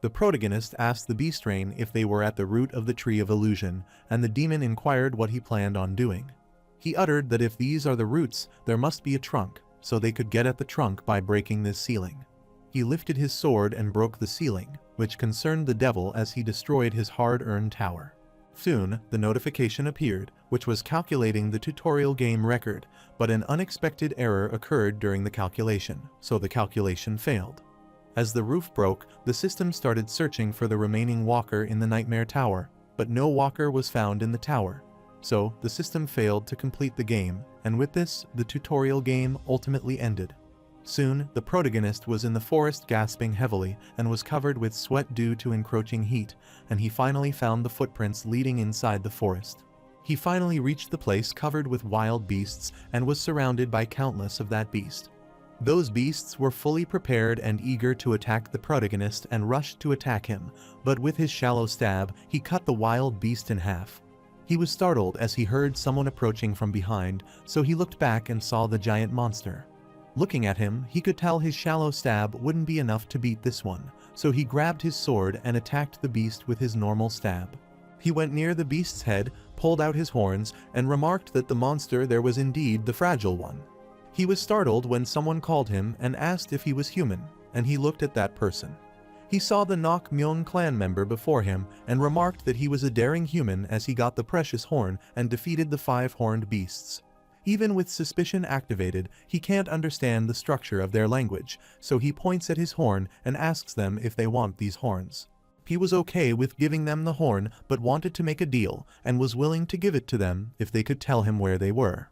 Speaker 1: The protagonist asked the Beastrain if they were at the root of the Tree of Illusion, and the demon inquired what he planned on doing. He uttered that if these are the roots, there must be a trunk, so they could get at the trunk by breaking this ceiling. He lifted his sword and broke the ceiling, which concerned the devil as he destroyed his hard-earned tower. Soon, the notification appeared, which was calculating the tutorial game record, but an unexpected error occurred during the calculation, so the calculation failed. As the roof broke, the system started searching for the remaining walker in the Nightmare Tower, but no walker was found in the tower. So, the system failed to complete the game, and with this, the tutorial game ultimately ended. Soon, the protagonist was in the forest gasping heavily and was covered with sweat due to encroaching heat, and he finally found the footprints leading inside the forest. He finally reached the place covered with wild beasts and was surrounded by countless of that beast. Those beasts were fully prepared and eager to attack the protagonist and rushed to attack him, but with his shallow stab, he cut the wild beast in half. He was startled as he heard someone approaching from behind, so he looked back and saw the giant monster. Looking at him, he could tell his shallow stab wouldn't be enough to beat this one, so he grabbed his sword and attacked the beast with his normal stab. He went near the beast's head, pulled out his horns, and remarked that the monster there was indeed the fragile one. He was startled when someone called him and asked if he was human, and he looked at that person. He saw the Nok Myung clan member before him and remarked that he was a daring human as he got the precious horn and defeated the 5-horned beasts. Even with suspicion activated, he can't understand the structure of their language, so he points at his horn and asks them if they want these horns. He was okay with giving them the horn but wanted to make a deal and was willing to give it to them if they could tell him where they were.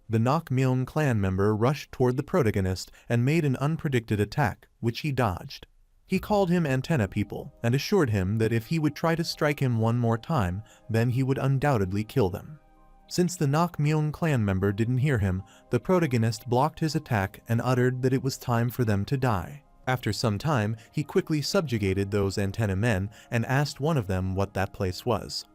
Speaker 1: The Nok Myung clan member rushed toward the protagonist and made an unpredicted attack, which he dodged. He called him Antenna People and assured him that if he would try to strike him one more time, then he would undoubtedly kill them. Since the Nok Myung clan member didn't hear him, the protagonist blocked his attack and uttered that it was time for them to die. After some time, he quickly subjugated those antenna men and asked one of them what that place was.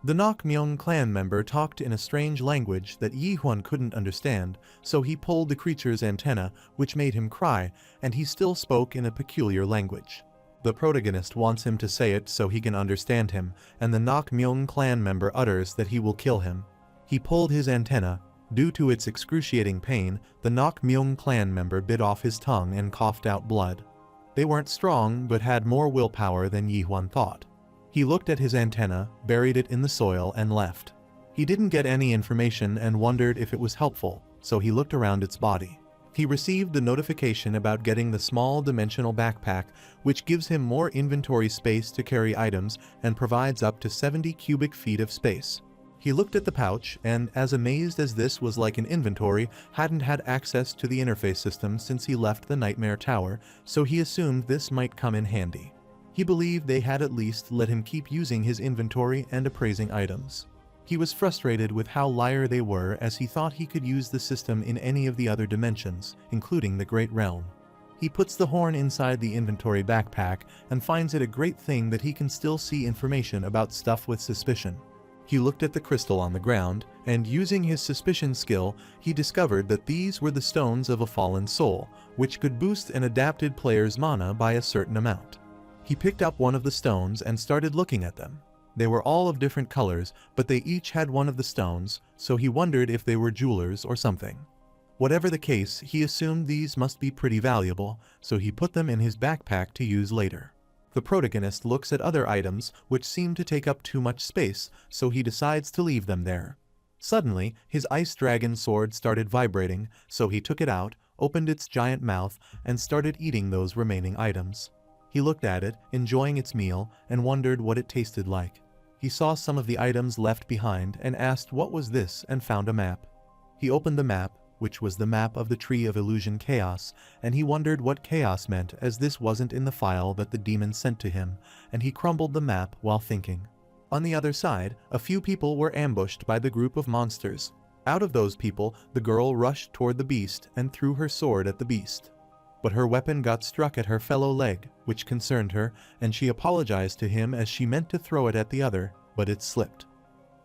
Speaker 1: The Nok Myung clan member talked in a strange language that Yi Huan couldn't understand, so he pulled the creature's antenna, which made him cry, and he still spoke in a peculiar language. The protagonist wants him to say it so he can understand him, and the Nok Myung clan member utters that he will kill him. He pulled his antenna. Due to its excruciating pain, the Nok Myung clan member bit off his tongue and coughed out blood. They weren't strong but had more willpower than Yi Huan thought. He looked at his antenna, buried it in the soil, and left. He didn't get any information and wondered if it was helpful, so he looked around its body. He received the notification about getting the small dimensional backpack, which gives him more inventory space to carry items and provides up to 70 cubic feet of space. He looked at the pouch and, as amazed as this was like an inventory, hadn't had access to the interface system since he left the Nightmare Tower, so he assumed this might come in handy. He believed they had at least let him keep using his inventory and appraising items. He was frustrated with how liar they were as he thought he could use the system in any of the other dimensions, including the Great Realm. He puts the horn inside the inventory backpack and finds it a great thing that he can still see information about stuff with suspicion. He looked at the crystal on the ground, and using his suspicion skill, he discovered that these were the stones of a fallen soul, which could boost an adapted player's mana by a certain amount. He picked up one of the stones and started looking at them. They were all of different colors, but they each had one of the stones, so he wondered if they were jewelers or something. Whatever the case, he assumed these must be pretty valuable, so he put them in his backpack to use later. The protagonist looks at other items which seem to take up too much space, so he decides to leave them there. Suddenly, his ice dragon sword started vibrating, so he took it out, opened its giant mouth, and started eating those remaining items. He looked at it, enjoying its meal, and wondered what it tasted like. He saw some of the items left behind and asked what was this and found a map. He opened the map, which was the map of the Tree of Illusion Chaos, and he wondered what chaos meant as this wasn't in the file that the demon sent to him, and he crumbled the map while thinking. On the other side, a few people were ambushed by the group of monsters. Out of those people, the girl rushed toward the beast and threw her sword at the beast. But her weapon got struck at her fellow leg, which concerned her, and she apologized to him as she meant to throw it at the other, but it slipped.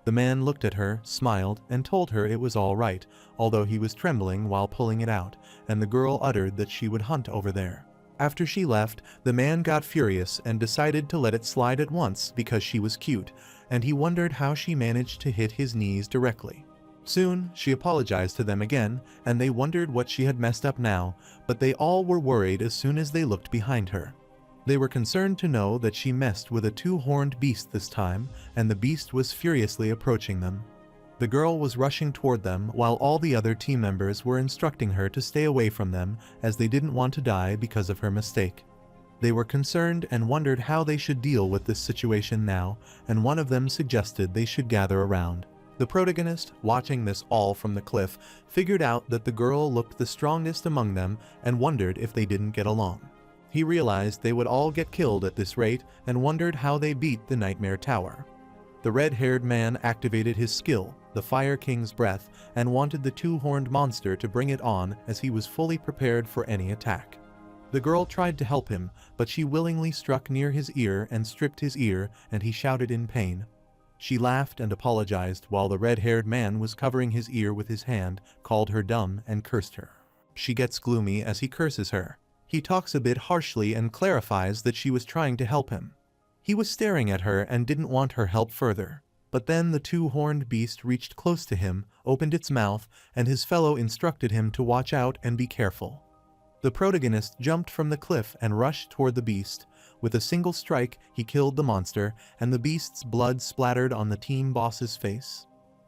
Speaker 1: The man looked at her, smiled, and told her it was all right, although he was trembling while pulling it out, and the girl uttered that she would hunt over there. After she left, the man got furious and decided to let it slide at once because she was cute, and he wondered how she managed to hit his knees directly. Soon, she apologized to them again, and they wondered what she had messed up now, but they all were worried as soon as they looked behind her. They were concerned to know that she messed with a two-horned beast this time, and the beast was furiously approaching them. The girl was rushing toward them while all the other team members were instructing her to stay away from them as they didn't want to die because of her mistake. They were concerned and wondered how they should deal with this situation now, and one of them suggested they should gather around. The protagonist, watching this all from the cliff, figured out that the girl looked the strongest among them and wondered if they didn't get along. He realized they would all get killed at this rate and wondered how they beat the Nightmare Tower. The red-haired man activated his skill, the Fire King's Breath, and wanted the two-horned monster to bring it on as he was fully prepared for any attack. The girl tried to help him, but she willingly struck near his ear and stripped his ear, and he shouted in pain. She laughed and apologized while the red-haired man was covering his ear with his hand, called her dumb, and cursed her. She gets gloomy as he curses her. He talks a bit harshly and clarifies that she was trying to help him. He was staring at her and didn't want her help further. But then the two-horned beast reached close to him, opened its mouth, and his fellow instructed him to watch out and be careful. The protagonist jumped from the cliff and rushed toward the beast. With a single strike, he killed the monster, and the beast's blood splattered on the team boss's face.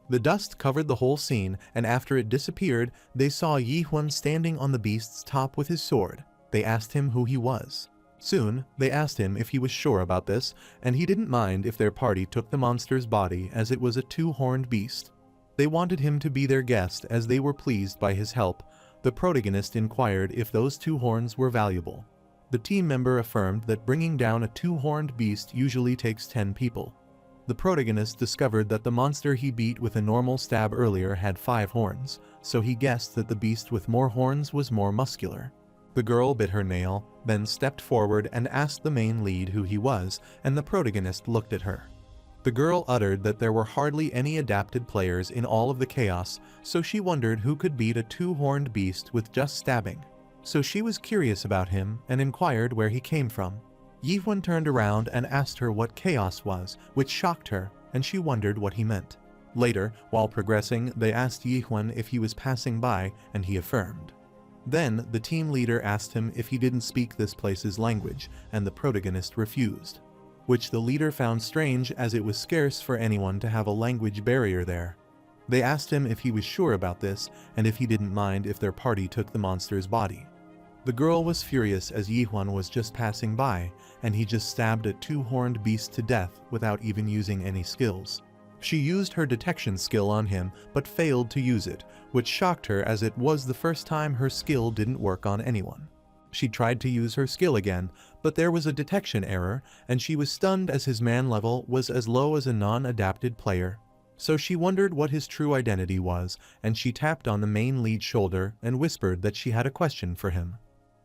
Speaker 1: The dust covered the whole scene, and after it disappeared, they saw Yi Huan standing on the beast's top with his sword. They asked him who he was. Soon, they asked him if he was sure about this, and he didn't mind if their party took the monster's body as it was a two-horned beast. They wanted him to be their guest as they were pleased by his help. The protagonist inquired if those two horns were valuable. The team member affirmed that bringing down a two-horned beast usually takes 10 people. The protagonist discovered that the monster he beat with a normal stab earlier had 5 horns, so he guessed that the beast with more horns was more muscular. The girl bit her nail, then stepped forward and asked the main lead who he was, and the protagonist looked at her. The girl uttered that there were hardly any adapted players in all of the chaos, so she wondered who could beat a two-horned beast with just stabbing. So she was curious about him and inquired where he came from. Yi Huan turned around and asked her what chaos was, which shocked her, and she wondered what he meant. Later, while progressing, they asked Yi Huan if he was passing by, and he affirmed. Then, the team leader asked him if he didn't speak this place's language, and the protagonist refused, which the leader found strange as it was scarce for anyone to have a language barrier there. They asked him if he was sure about this, and if he didn't mind if their party took the monster's body. The girl was furious as Yi Huan was just passing by, and he just stabbed a two-horned beast to death without even using any skills. She used her detection skill on him, but failed to use it, which shocked her as it was the first time her skill didn't work on anyone. She tried to use her skill again, but there was a detection error, and she was stunned as his man level was as low as a non-adapted player. So she wondered what his true identity was, and she tapped on the main lead's shoulder and whispered that she had a question for him.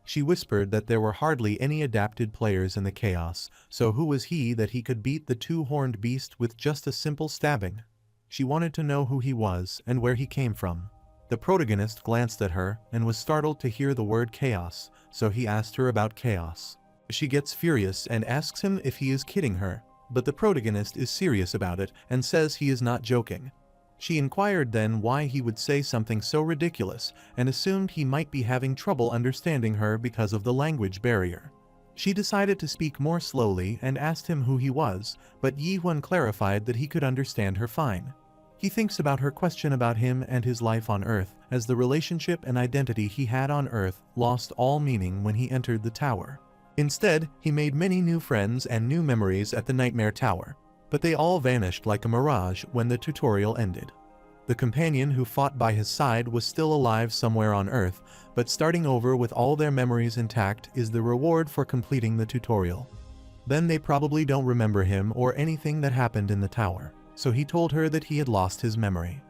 Speaker 1: She whispered that there were hardly any adapted players in the chaos, so who was he that he could beat the two-horned beast with just a simple stabbing? She wanted to know who he was and where he came from. The protagonist glanced at her and was startled to hear the word chaos, so he asked her about chaos. She gets furious and asks him if he is kidding her, but the protagonist is serious about it and says he is not joking. She inquired then why he would say something so ridiculous and assumed he might be having trouble understanding her because of the language barrier. She decided to speak more slowly and asked him who he was, but Yi Huan clarified that he could understand her fine. He thinks about her question about him and his life on Earth, as the relationship and identity he had on Earth lost all meaning when he entered the tower. Instead, he made many new friends and new memories at the Nightmare Tower, but they all vanished like a mirage when the tutorial ended. The companion who fought by his side was still alive somewhere on Earth, but starting over with all their memories intact is the reward for completing the tutorial. Then they probably don't remember him or anything that happened in the tower, so he told her that he had lost his memory.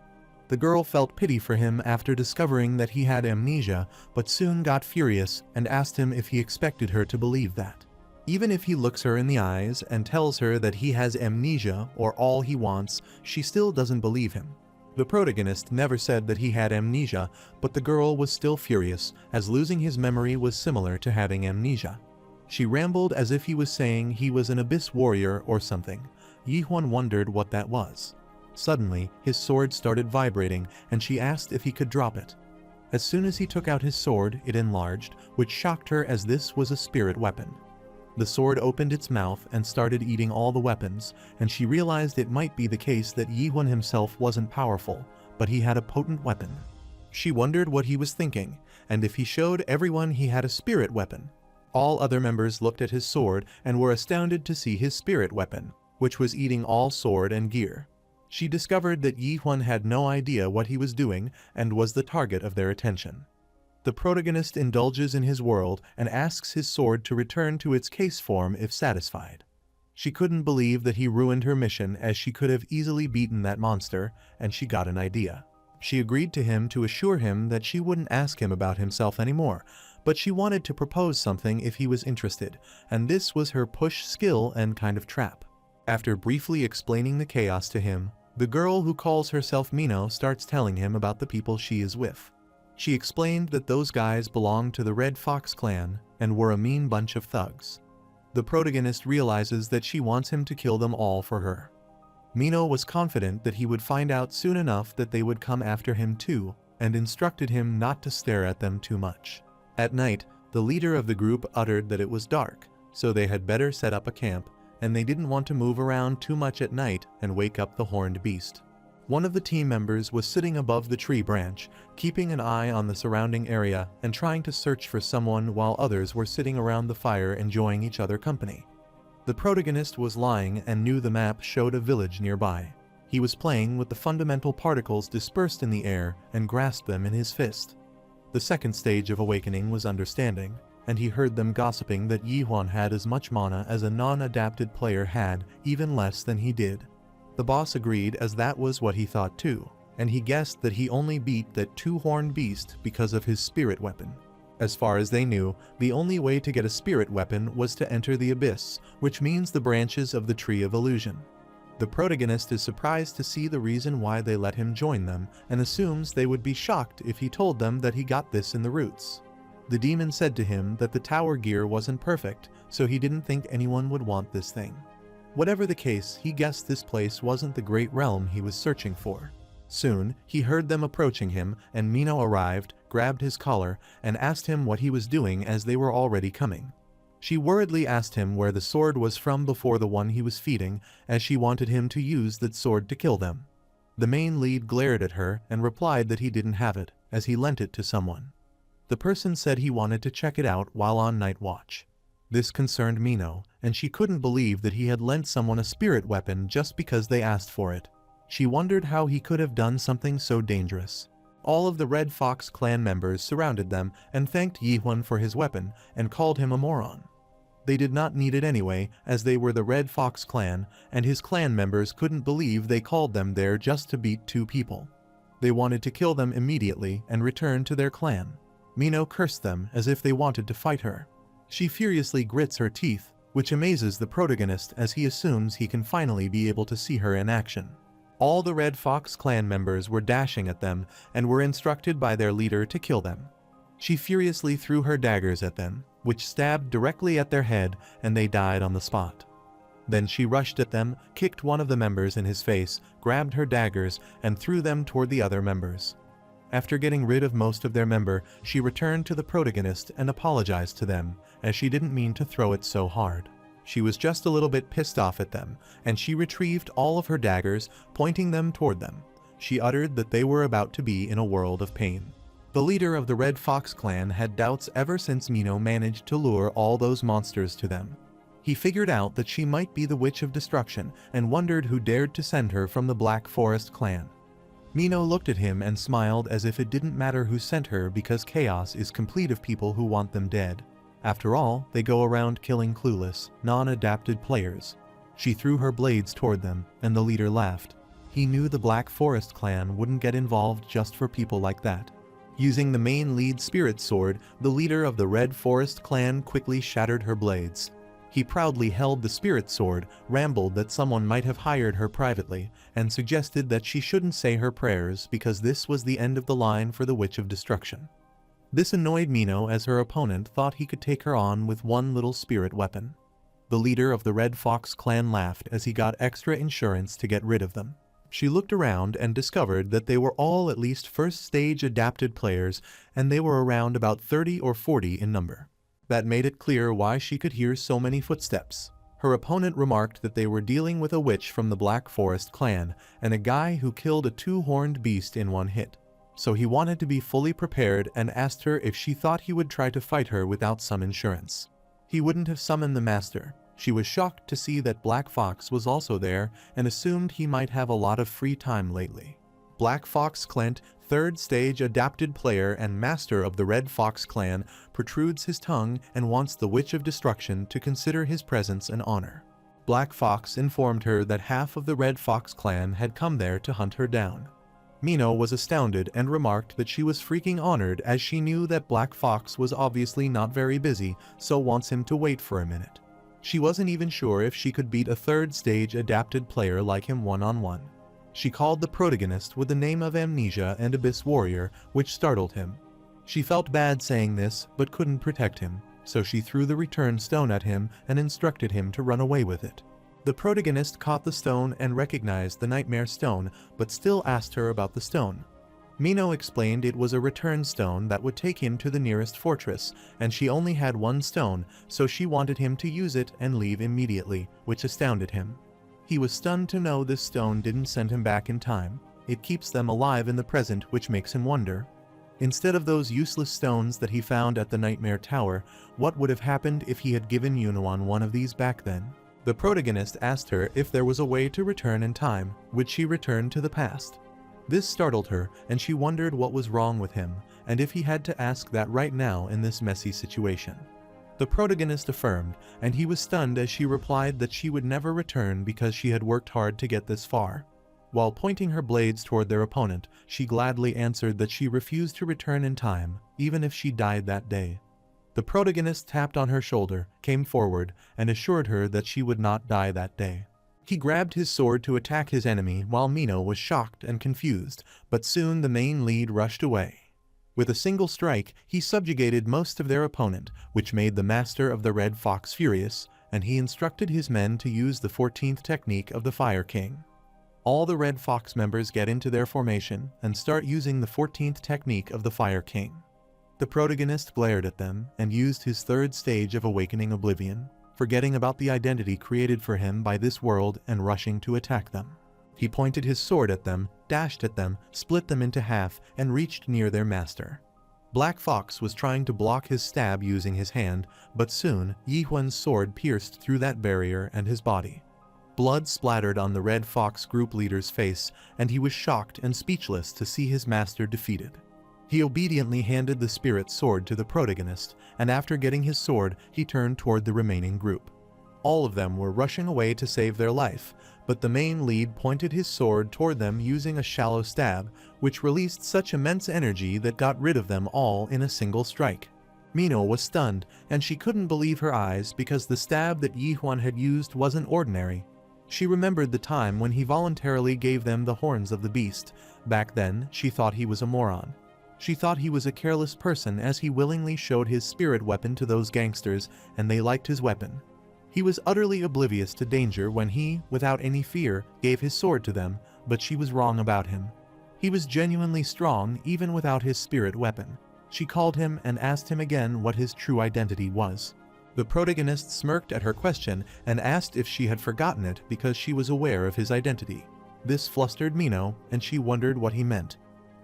Speaker 1: The girl felt pity for him after discovering that he had amnesia, but soon got furious and asked him if he expected her to believe that. Even if he looks her in the eyes and tells her that he has amnesia or all he wants, she still doesn't believe him. The protagonist never said that he had amnesia, but the girl was still furious, as losing his memory was similar to having amnesia. She rambled as if he was saying he was an abyss warrior or something. Yihwan wondered what that was. Suddenly, his sword started vibrating, and she asked if he could drop it. As soon as he took out his sword, it enlarged, which shocked her as this was a spirit weapon. The sword opened its mouth and started eating all the weapons, and she realized it might be the case that Yihwan himself wasn't powerful, but he had a potent weapon. She wondered what he was thinking, and if he showed everyone he had a spirit weapon. All other members looked at his sword and were astounded to see his spirit weapon, which was eating all sword and gear. She discovered that Yihwan had no idea what he was doing and was the target of their attention. The protagonist indulges in his world and asks his sword to return to its case form if satisfied. She couldn't believe that he ruined her mission, as she could have easily beaten that monster, and she got an idea. She agreed to him to assure him that she wouldn't ask him about himself anymore, but she wanted to propose something if he was interested, and this was her push skill and kind of trap. After briefly explaining the chaos to him, the girl who calls herself Mino starts telling him about the people she is with. She explained that those guys belonged to the Red Fox clan and were a mean bunch of thugs. The protagonist realizes that she wants him to kill them all for her. Mino was confident that he would find out soon enough that they would come after him too, and instructed him not to stare at them too much. At night, the leader of the group uttered that it was dark, so they had better set up a camp, and they didn't want to move around too much at night and wake up the horned beast. One of the team members was sitting above the tree branch, keeping an eye on the surrounding area and trying to search for someone, while others were sitting around the fire enjoying each other company. The protagonist was lying and knew the map showed a village nearby. He was playing with the fundamental particles dispersed in the air and grasped them in his fist. The second stage of awakening was understanding, and he heard them gossiping that Yihwan had as much mana as a non-adapted player had, even less than he did. The boss agreed, as that was what he thought too, and he guessed that he only beat that two-horned beast because of his spirit weapon. As far as they knew, the only way to get a spirit weapon was to enter the abyss, which means the branches of the Tree of Illusion. The protagonist is surprised to see the reason why they let him join them, and assumes they would be shocked if he told them that he got this in the roots. The demon said to him that the tower gear wasn't perfect, so he didn't think anyone would want this thing. Whatever the case, he guessed this place wasn't the great realm he was searching for. Soon, he heard them approaching him, and Mino arrived, grabbed his collar, and asked him what he was doing as they were already coming. She worriedly asked him where the sword was from before the one he was feeding, as she wanted him to use that sword to kill them. The main lead glared at her and replied that he didn't have it, as he lent it to someone. The person said he wanted to check it out while on night watch. This concerned Mino, and she couldn't believe that he had lent someone a spirit weapon just because they asked for it. She wondered how he could have done something so dangerous. All of the Red Fox clan members surrounded them and thanked Yihwan for his weapon and called him a moron. They did not need it anyway, as they were the Red Fox clan, and his clan members couldn't believe they called them there just to beat two people. They wanted to kill them immediately and return to their clan. Mino cursed them as if they wanted to fight her. She furiously grits her teeth, which amazes the protagonist as he assumes he can finally be able to see her in action. All the Red Fox clan members were dashing at them and were instructed by their leader to kill them. She furiously threw her daggers at them, which stabbed directly at their head, and they died on the spot. Then she rushed at them, kicked one of the members in his face, grabbed her daggers, and threw them toward the other members. After getting rid of most of their member, she returned to the protagonist and apologized to them, as she didn't mean to throw it so hard. She was just a little bit pissed off at them, and she retrieved all of her daggers, pointing them toward them. She uttered that they were about to be in a world of pain. The leader of the Red Fox clan had doubts ever since Mino managed to lure all those monsters to them. He figured out that she might be the Witch of Destruction and wondered who dared to send her from the Black Forest clan. Mino looked at him and smiled as if it didn't matter who sent her because chaos is complete of people who want them dead. After all, they go around killing clueless, non-adapted players. She threw her blades toward them, and the leader laughed. He knew the Black Forest clan wouldn't get involved just for people like that. Using the main lead spirit sword, the leader of the Red Forest clan quickly shattered her blades. He proudly held the spirit sword, rambled that someone might have hired her privately, and suggested that she shouldn't say her prayers because this was the end of the line for the Witch of Destruction. This annoyed Mino as her opponent thought he could take her on with one little spirit weapon. The leader of the Red Fox clan laughed as he got extra insurance to get rid of them. She looked around and discovered that they were all at least first stage adapted players, and they were around about 30 or 40 in number. That made it clear why she could hear so many footsteps. Her opponent remarked that they were dealing with a witch from the Black Forest clan and a guy who killed a two-horned beast in one hit. So he wanted to be fully prepared and asked her if she thought he would try to fight her without some insurance. He wouldn't have summoned the master. She was shocked to see that Black Fox was also there and assumed he might have a lot of free time lately. Black Fox Clint, third stage adapted player and master of the Red Fox clan, protrudes his tongue and wants the Witch of Destruction to consider his presence an honor. Black Fox informed her that half of the Red Fox clan had come there to hunt her down. Mino was astounded and remarked that she was freaking honored as she knew that Black Fox was obviously not very busy, so wants him to wait for a minute. She wasn't even sure if she could beat a third stage adapted player like him one-on-one. She called the protagonist with the name of Amnesia and Abyss Warrior, which startled him. She felt bad saying this, but couldn't protect him, so she threw the return stone at him and instructed him to run away with it. The protagonist caught the stone and recognized the Nightmare Stone, but still asked her about the stone. Mino explained it was a return stone that would take him to the nearest fortress, and she only had one stone, so she wanted him to use it and leave immediately, which astounded him. He was stunned to know this stone didn't send him back in time. It keeps them alive in the present, which makes him wonder. Instead of those useless stones that he found at the Nightmare Tower, what would have happened if he had given Yunoan one of these back then? The protagonist asked her if there was a way to return in time, would she return to the past? This startled her, and she wondered what was wrong with him, and if he had to ask that right now in this messy situation. The protagonist affirmed, and he was stunned as she replied that she would never return because she had worked hard to get this far. While pointing her blades toward their opponent, she gladly answered that she refused to return in time, even if she died that day. The protagonist tapped on her shoulder, came forward, and assured her that she would not die that day. He grabbed his sword to attack his enemy while Mino was shocked and confused, but soon the main lead rushed away. With a single strike, he subjugated most of their opponent, which made the master of the Red Fox furious, and he instructed his men to use the 14th technique of the Fire King. All the Red Fox members get into their formation and start using the 14th technique of the Fire King. The protagonist glared at them and used his third stage of Awakening Oblivion, forgetting about the identity created for him by this world and rushing to attack them. He pointed his sword at them, dashed at them, split them into half, and reached near their master. Black Fox was trying to block his stab using his hand, but soon Yihuan's sword pierced through that barrier and his body. Blood splattered on the Red Fox group leader's face, and he was shocked and speechless to see his master defeated. He obediently handed the spirit sword to the protagonist, and after getting his sword, he turned toward the remaining group. All of them were rushing away to save their life, but the main lead pointed his sword toward them using a shallow stab, which released such immense energy that got rid of them all in a single strike. Mino was stunned, and she couldn't believe her eyes because the stab that Yihuan had used wasn't ordinary. She remembered the time when he voluntarily gave them the horns of the beast. Back then, she thought he was a moron. She thought he was a careless person as he willingly showed his spirit weapon to those gangsters, and they liked his weapon. He was utterly oblivious to danger when he, without any fear, gave his sword to them, but she was wrong about him. He was genuinely strong even without his spirit weapon. She called him and asked him again what his true identity was. The protagonist smirked at her question and asked if she had forgotten it because she was aware of his identity. This flustered Mino, and she wondered what he meant.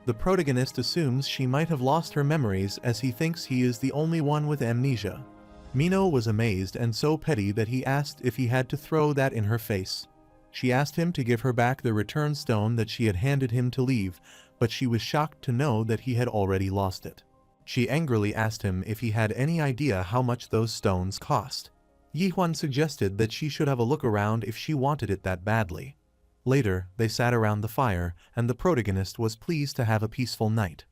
Speaker 1: The protagonist assumes she might have lost her memories as he thinks he is the only one with amnesia. Mino was amazed and so petty that he asked if he had to throw that in her face. She asked him to give her back the return stone that she had handed him to leave, but she was shocked to know that he had already lost it. She angrily asked him if he had any idea how much those stones cost. Yihuan suggested that she should have a look around if she wanted it that badly. Later, they sat around the fire, and the protagonist was pleased to have a peaceful night.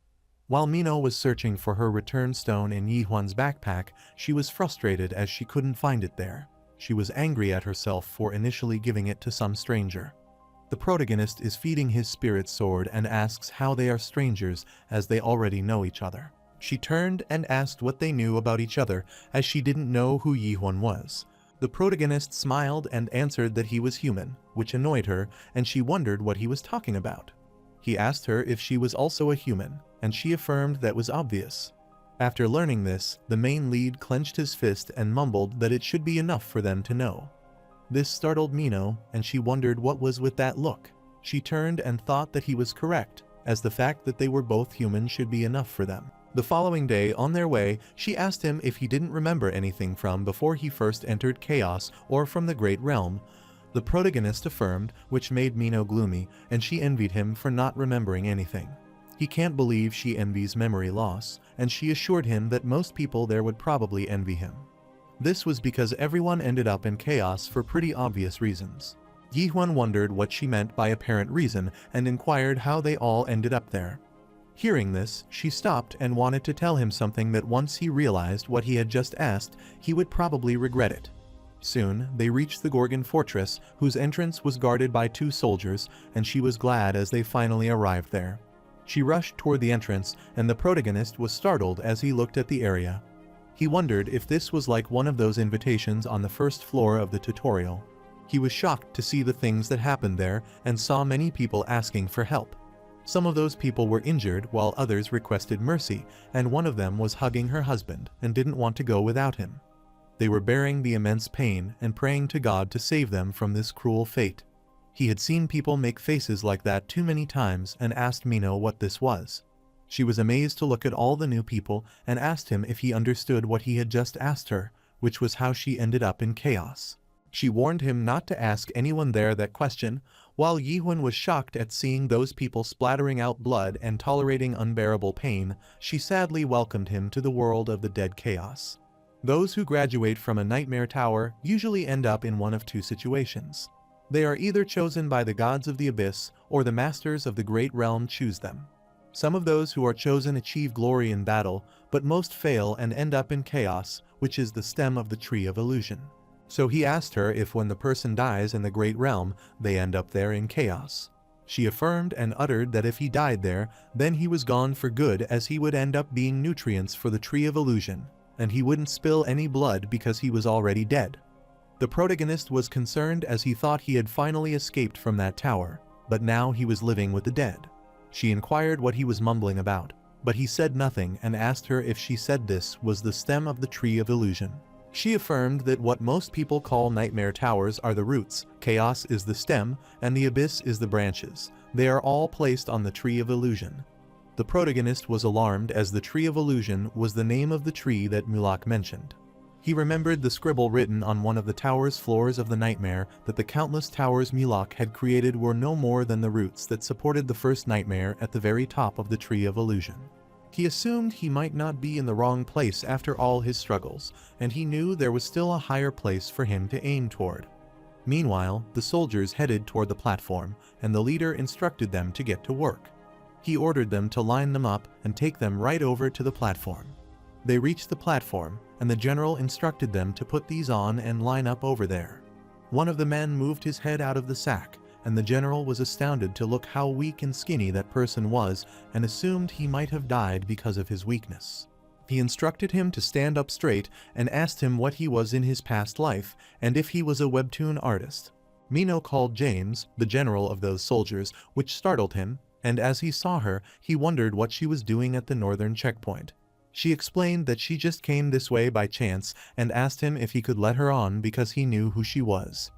Speaker 1: While Mino was searching for her return stone in Yihuan's backpack, she was frustrated as she couldn't find it there. She was angry at herself for initially giving it to some stranger. The protagonist is feeding his spirit sword and asks how they are strangers as they already know each other. She turned and asked what they knew about each other as she didn't know who Yihuan was. The protagonist smiled and answered that he was human, which annoyed her, and she wondered what he was talking about. He asked her if she was also a human, and she affirmed that was obvious. After learning this, the main lead clenched his fist and mumbled that it should be enough for them to know. This startled Mino, and she wondered what was with that look. She turned and thought that he was correct, as the fact that they were both human should be enough for them. The following day, on their way, she asked him if he didn't remember anything from before he first entered Chaos or from the Great Realm. The protagonist affirmed, which made Mino gloomy, and she envied him for not remembering anything. He can't believe she envies memory loss, and she assured him that most people there would probably envy him. This was because everyone ended up in chaos for pretty obvious reasons. Yihuan wondered what she meant by apparent reason and inquired how they all ended up there. Hearing this, she stopped and wanted to tell him something that once he realized what he had just asked, he would probably regret it. Soon, they reached the Gorgon fortress, whose entrance was guarded by 2 soldiers, and she was glad as they finally arrived there. She rushed toward the entrance, and the protagonist was startled as he looked at the area. He wondered if this was like one of those invitations on the first floor of the tutorial. He was shocked to see the things that happened there and saw many people asking for help. Some of those people were injured while others requested mercy, and one of them was hugging her husband and didn't want to go without him. They were bearing the immense pain and praying to God to save them from this cruel fate. He had seen people make faces like that too many times and asked Mino what this was. She was amazed to look at all the new people and asked him if he understood what he had just asked her, which was how she ended up in chaos. She warned him not to ask anyone there that question. While Yihuan was shocked at seeing those people splattering out blood and tolerating unbearable pain, she sadly welcomed him to the world of the dead chaos. Those who graduate from a nightmare tower usually end up in one of 2 situations. They are either chosen by the gods of the abyss, or the masters of the great realm choose them. Some of those who are chosen achieve glory in battle, but most fail and end up in chaos, which is the stem of the tree of illusion. So he asked her if when the person dies in the great realm, they end up there in chaos. She affirmed and uttered that if he died there, then he was gone for good, as he would end up being nutrients for the tree of illusion, and he wouldn't spill any blood because he was already dead. The protagonist was concerned as he thought he had finally escaped from that tower, but now he was living with the dead. She inquired what he was mumbling about, but he said nothing and asked her if she said this was the stem of the tree of illusion. She affirmed that what most people call nightmare towers are the roots, chaos is the stem, and the abyss is the branches. They are all placed on the tree of illusion. The protagonist was alarmed as the tree of illusion was the name of the tree that Mulak mentioned. He remembered the scribble written on one of the tower's floors of the nightmare that the countless towers Mulak had created were no more than the roots that supported the first nightmare at the very top of the tree of illusion. He assumed he might not be in the wrong place after all his struggles, and he knew there was still a higher place for him to aim toward. Meanwhile, the soldiers headed toward the platform, and the leader instructed them to get to work. He ordered them to line them up and take them right over to the platform. They reached the platform, and the general instructed them to put these on and line up over there. One of the men moved his head out of the sack, and the general was astounded to look how weak and skinny that person was and assumed he might have died because of his weakness. He instructed him to stand up straight and asked him what he was in his past life and if he was a webtoon artist. Mino called James, the general of those soldiers, which startled him, and as he saw her, he wondered what she was doing at the northern checkpoint. She explained that she just came this way by chance and asked him if he could let her on because he knew who she was.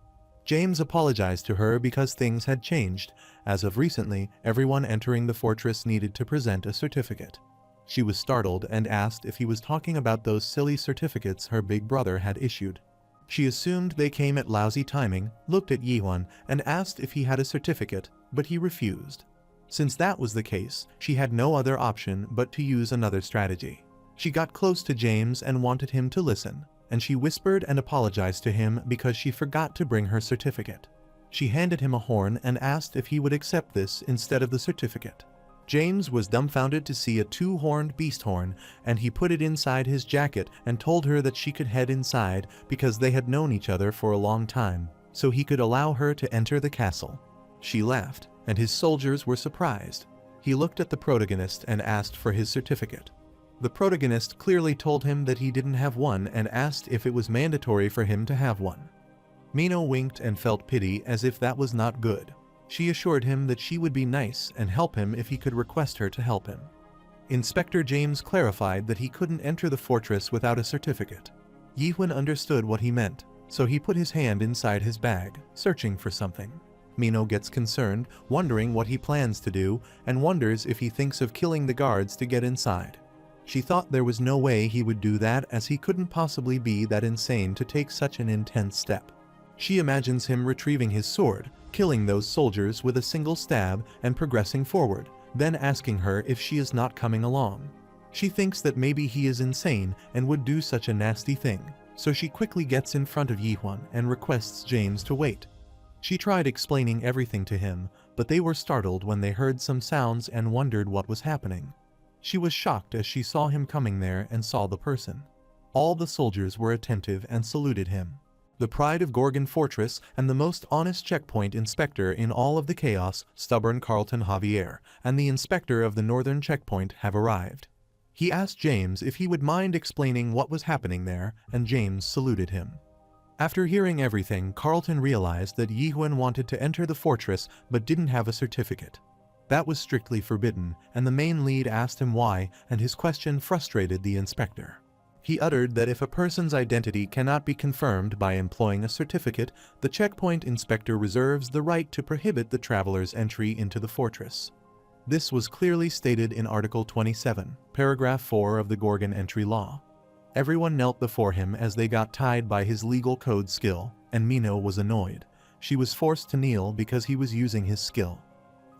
Speaker 1: James apologized to her because things had changed. As of recently, everyone entering the fortress needed to present a certificate. She was startled and asked if he was talking about those silly certificates her big brother had issued. She assumed they came at lousy timing, looked at Yihun, and asked if he had a certificate, but he refused. Since that was the case, she had no other option but to use another strategy. She got close to James and wanted him to listen, and she whispered and apologized to him because she forgot to bring her certificate. She handed him a horn and asked if he would accept this instead of the certificate. James was dumbfounded to see a two-horned beast horn, and he put it inside his jacket and told her that she could head inside because they had known each other for a long time, so he could allow her to enter the castle. She laughed, and his soldiers were surprised. He looked at the protagonist and asked for his certificate. The protagonist clearly told him that he didn't have one and asked if it was mandatory for him to have one. Mino winked and felt pity as if that was not good. She assured him that she would be nice and help him if he could request her to help him. Inspector James clarified that he couldn't enter the fortress without a certificate. Yihun understood what he meant, so he put his hand inside his bag, searching for something. Mino gets concerned, wondering what he plans to do, and wonders if he thinks of killing the guards to get inside. She thought there was no way he would do that, as he couldn't possibly be that insane to take such an intense step. She imagines him retrieving his sword, killing those soldiers with a single stab and progressing forward, then asking her if she is not coming along. She thinks that maybe he is insane and would do such a nasty thing, so she quickly gets in front of Yihun and requests James to wait. She tried explaining everything to him, but they were startled when they heard some sounds and wondered what was happening. She was shocked as she saw him coming there and saw the person. All the soldiers were attentive and saluted him. The pride of Gorgon Fortress and the most honest checkpoint inspector in all of the chaos, stubborn Carlton Javier, and the inspector of the northern checkpoint have arrived. He asked James if he would mind explaining what was happening there, and James saluted him. After hearing everything, Carlton realized that Yihun wanted to enter the fortress but didn't have a certificate. That was strictly forbidden, and the main lead asked him why, and his question frustrated the inspector. He uttered that if a person's identity cannot be confirmed by employing a certificate, the checkpoint inspector reserves the right to prohibit the traveler's entry into the fortress. This was clearly stated in Article 27, Paragraph 4 of the Gorgon Entry Law. Everyone knelt before him as they got tied by his legal code skill, and Mino was annoyed. She was forced to kneel because he was using his skill.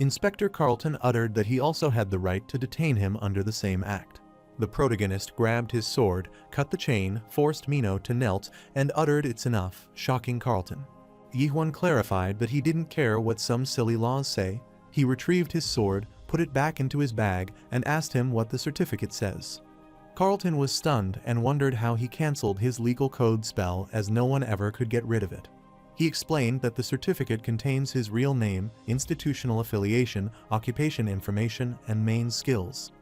Speaker 1: Inspector Carlton uttered that he also had the right to detain him under the same act. The protagonist grabbed his sword, cut the chain, forced Mino to knelt, and uttered "It's enough," shocking Carlton. Yihun clarified that he didn't care what some silly laws say. He retrieved his sword, put it back into his bag, and asked him what the certificate says. Carlton was stunned and wondered how he cancelled his legal code spell, as no one ever could get rid of it. He explained that the certificate contains his real name, institutional affiliation, occupation information, and main skills.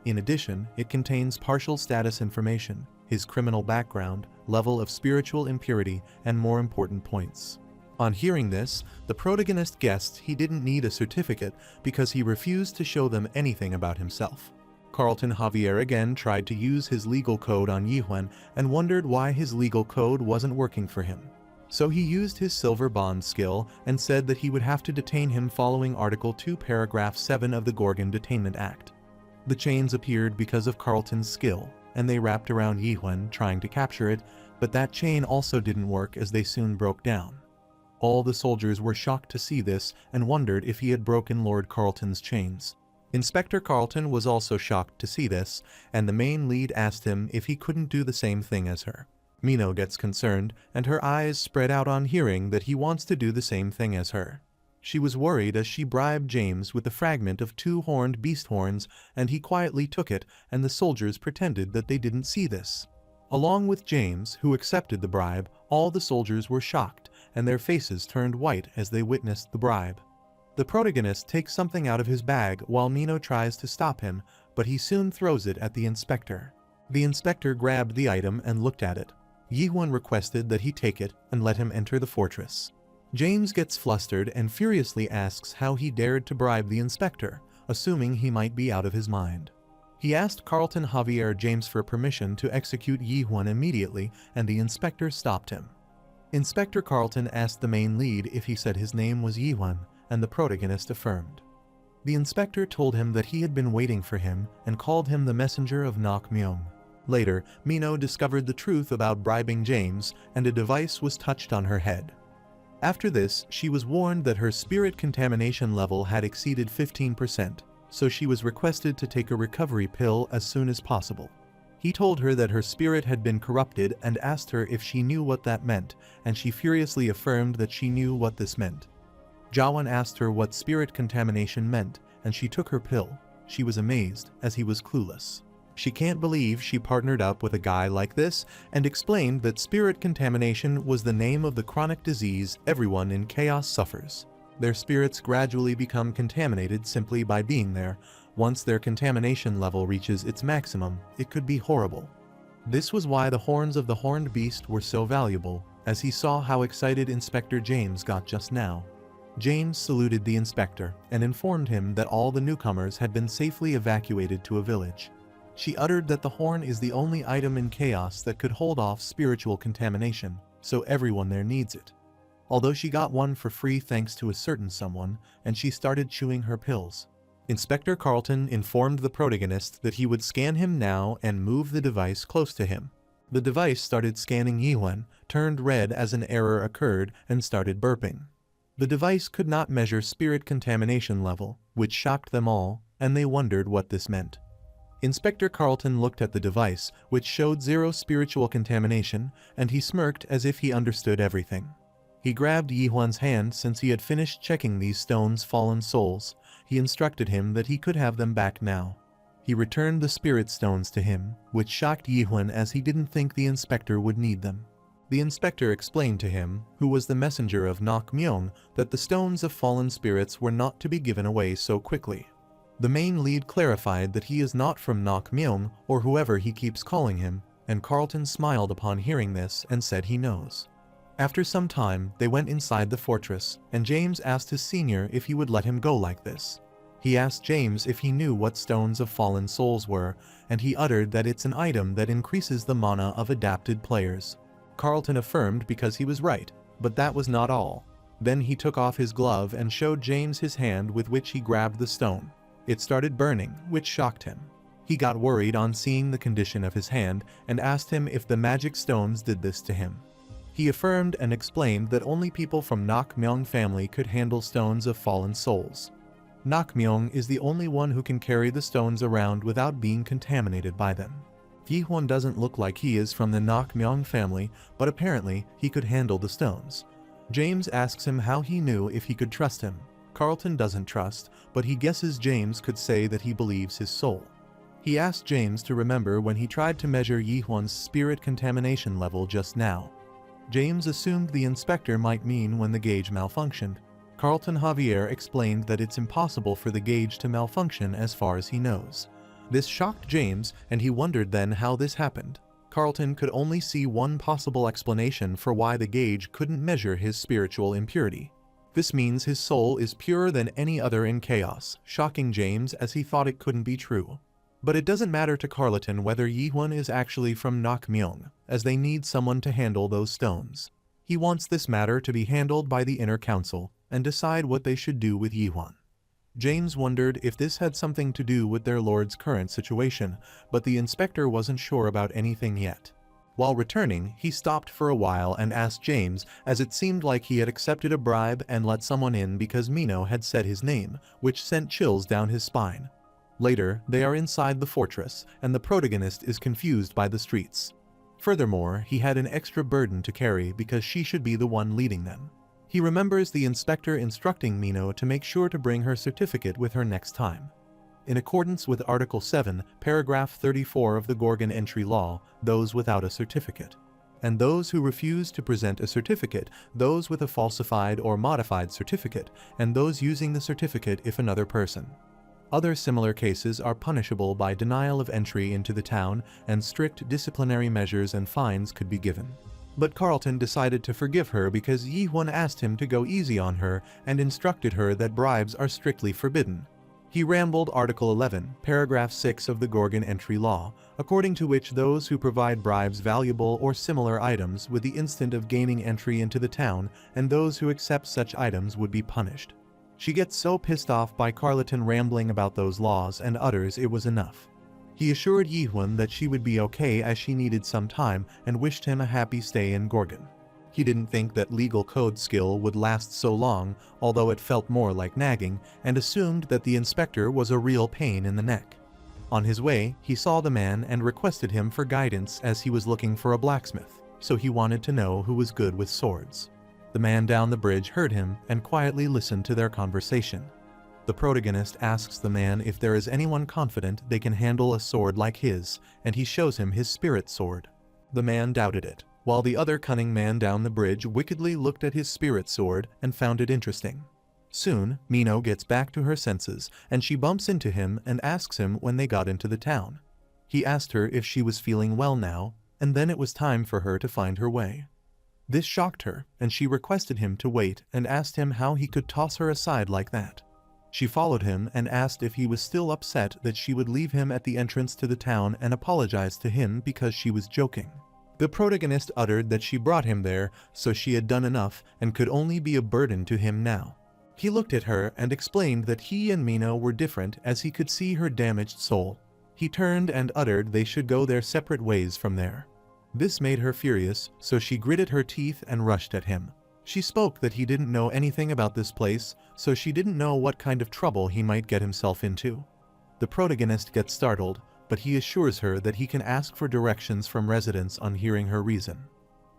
Speaker 1: In addition, it contains partial status information, his criminal background, level of spiritual impurity, and more important points. On hearing this, the protagonist guessed he didn't need a certificate because he refused to show them anything about himself. Carlton Javier again tried to use his legal code on Yihun and wondered why his legal code wasn't working for him. So he used his silver bond skill and said that he would have to detain him following Article 2 Paragraph 7 of the Gorgon Detainment Act. The chains appeared because of Carlton's skill, and they wrapped around Yihun trying to capture it, but that chain also didn't work as they soon broke down. All the soldiers were shocked to see this and wondered if he had broken Lord Carlton's chains. Inspector Carlton was also shocked to see this, and the main lead asked him if he couldn't do the same thing as her. Mino gets concerned, and her eyes spread out on hearing that he wants to do the same thing as her. She was worried as she bribed James with a fragment of two-horned beast horns, and he quietly took it, and the soldiers pretended that they didn't see this. Along with James, who accepted the bribe, all the soldiers were shocked, and their faces turned white as they witnessed the bribe. The protagonist takes something out of his bag while Mino tries to stop him, but he soon throws it at the inspector. The inspector grabbed the item and looked at it. Yihun requested that he take it and let him enter the fortress. James gets flustered and furiously asks how he dared to bribe the inspector, assuming he might be out of his mind. He asked Carlton Javier James for permission to execute Yihun immediately, and the inspector stopped him. Inspector Carlton asked the main lead if he said his name was Yihuan, and the protagonist affirmed. The inspector told him that he had been waiting for him and called him the messenger of Nok Myung. Later, Mino discovered the truth about bribing James, and a device was touched on her head. After this, she was warned that her spirit contamination level had exceeded 15%, so she was requested to take a recovery pill as soon as possible. He told her that her spirit had been corrupted and asked her if she knew what that meant, and she furiously affirmed that she knew what this meant. Jawan asked her what spirit contamination meant, and she took her pill. She was amazed, as he was clueless. She can't believe she partnered up with a guy like this, and explained that spirit contamination was the name of the chronic disease everyone in chaos suffers. Their spirits gradually become contaminated simply by being there. Once their contamination level reaches its maximum, it could be horrible. This was why the horns of the horned beast were so valuable, as he saw how excited Inspector James got just now. James saluted the inspector and informed him that all the newcomers had been safely evacuated to a village. She uttered that the horn is the only item in chaos that could hold off spiritual contamination, so everyone there needs it. Although she got one for free thanks to a certain someone, and she started chewing her pills. Inspector Carlton informed the protagonist that he would scan him now and move the device close to him. The device started scanning Yihuan, turned red as an error occurred, and started burping. The device could not measure spirit contamination level, which shocked them all, and they wondered what this meant. Inspector Carlton looked at the device, which showed 0 spiritual contamination, and he smirked as if he understood everything. He grabbed Yihuan's hand since he had finished checking these stones' fallen souls. He instructed him that he could have them back now. He returned the spirit stones to him, which shocked Yihuan as he didn't think the inspector would need them. The inspector explained to him, who was the messenger of Nok Myung, that the stones of fallen spirits were not to be given away so quickly. The main lead clarified that he is not from Nok Myung, or whoever he keeps calling him, and Carlton smiled upon hearing this and said he knows. After some time, they went inside the fortress, and James asked his senior if he would let him go like this. He asked James if he knew what stones of fallen souls were, and he uttered that it's an item that increases the mana of adapted players. Carlton affirmed because he was right, but that was not all. Then he took off his glove and showed James his hand with which he grabbed the stone. It started burning, which shocked him. He got worried on seeing the condition of his hand and asked him if the magic stones did this to him. He affirmed and explained that only people from Nok Myung family could handle stones of fallen souls. Nok Myung is the only one who can carry the stones around without being contaminated by them. Yihuan doesn't look like he is from the Nok Myung family, but apparently he could handle the stones. James asks him how he knew if he could trust him. Carlton doesn't trust, but he guesses James could say that he believes his soul. He asked James to remember when he tried to measure Yihuan's spirit contamination level just now. James assumed the inspector might mean when the gauge malfunctioned. Carlton Javier explained that it's impossible for the gauge to malfunction as far as he knows. This shocked James, and he wondered then how this happened. Carlton could only see one possible explanation for why the gauge couldn't measure his spiritual impurity. This means his soul is purer than any other in chaos, shocking James as he thought it couldn't be true. But it doesn't matter to Carlton whether Yihuan is actually from Nok Myung, as they need someone to handle those stones. He wants this matter to be handled by the inner council, and decide what they should do with Yihuan. James wondered if this had something to do with their lord's current situation, but the inspector wasn't sure about anything yet. While returning, he stopped for a while and asked James, as it seemed like he had accepted a bribe and let someone in because Mino had said his name, which sent chills down his spine. Later, they are inside the fortress, and the protagonist is confused by the streets. Furthermore, he had an extra burden to carry because she should be the one leading them. He remembers the inspector instructing Mino to make sure to bring her certificate with her next time. In accordance with Article 7, Paragraph 34 of the Gorgon Entry Law, those without a certificate. And those who refuse to present a certificate, those with a falsified or modified certificate, and those using the certificate if another person. Other similar cases are punishable by denial of entry into the town, and strict disciplinary measures and fines could be given. But Carlton decided to forgive her because Yihuan asked him to go easy on her and instructed her that bribes are strictly forbidden. He rambled Article 11, Paragraph 6 of the Gorgon Entry Law, according to which those who provide bribes valuable or similar items with the instant of gaining entry into the town, and those who accept such items would be punished. She gets so pissed off by Carleton rambling about those laws and utters it was enough. He assured Yihun that she would be okay as she needed some time and wished him a happy stay in Gorgon. He didn't think that legal code skill would last so long, although it felt more like nagging, and assumed that the inspector was a real pain in the neck. On his way, he saw the man and requested him for guidance as he was looking for a blacksmith, so he wanted to know who was good with swords. The man down the bridge heard him and quietly listened to their conversation. The protagonist asks the man if there is anyone confident they can handle a sword like his, and he shows him his spirit sword. The man doubted it, while the other cunning man down the bridge wickedly looked at his spirit sword and found it interesting. Soon, Mino gets back to her senses, and she bumps into him and asks him when they got into the town. He asked her if she was feeling well now, and then it was time for her to find her way. This shocked her, and she requested him to wait and asked him how he could toss her aside like that. She followed him and asked if he was still upset that she would leave him at the entrance to the town and apologized to him because she was joking. The protagonist uttered that she brought him there, so she had done enough and could only be a burden to him now. He looked at her and explained that he and Mino were different as he could see her damaged soul. He turned and uttered they should go their separate ways from there. This made her furious, so she gritted her teeth and rushed at him. She spoke that he didn't know anything about this place, so she didn't know what kind of trouble he might get himself into. The protagonist gets startled, but he assures her that he can ask for directions from residents on hearing her reason.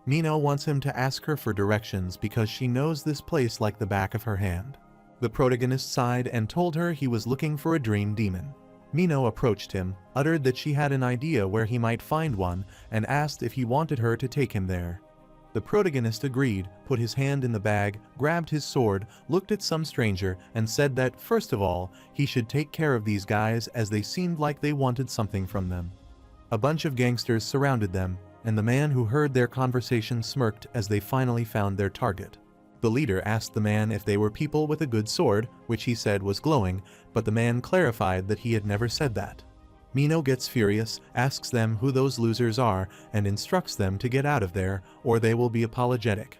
Speaker 1: Mino wants him to ask her for directions because she knows this place like the back of her hand. The protagonist sighed and told her he was looking for a dream demon. Mino approached him, uttered that she had an idea where he might find one, and asked if he wanted her to take him there. The protagonist agreed, put his hand in the bag, grabbed his sword, looked at some stranger, and said that, first of all, he should take care of these guys as they seemed like they wanted something from them. A bunch of gangsters surrounded them, and the man who heard their conversation smirked as they finally found their target. The leader asked the man if they were people with a good sword, which he said was glowing, but the man clarified that he had never said that. Mino gets furious, asks them who those losers are, and instructs them to get out of there, or they will be apologetic.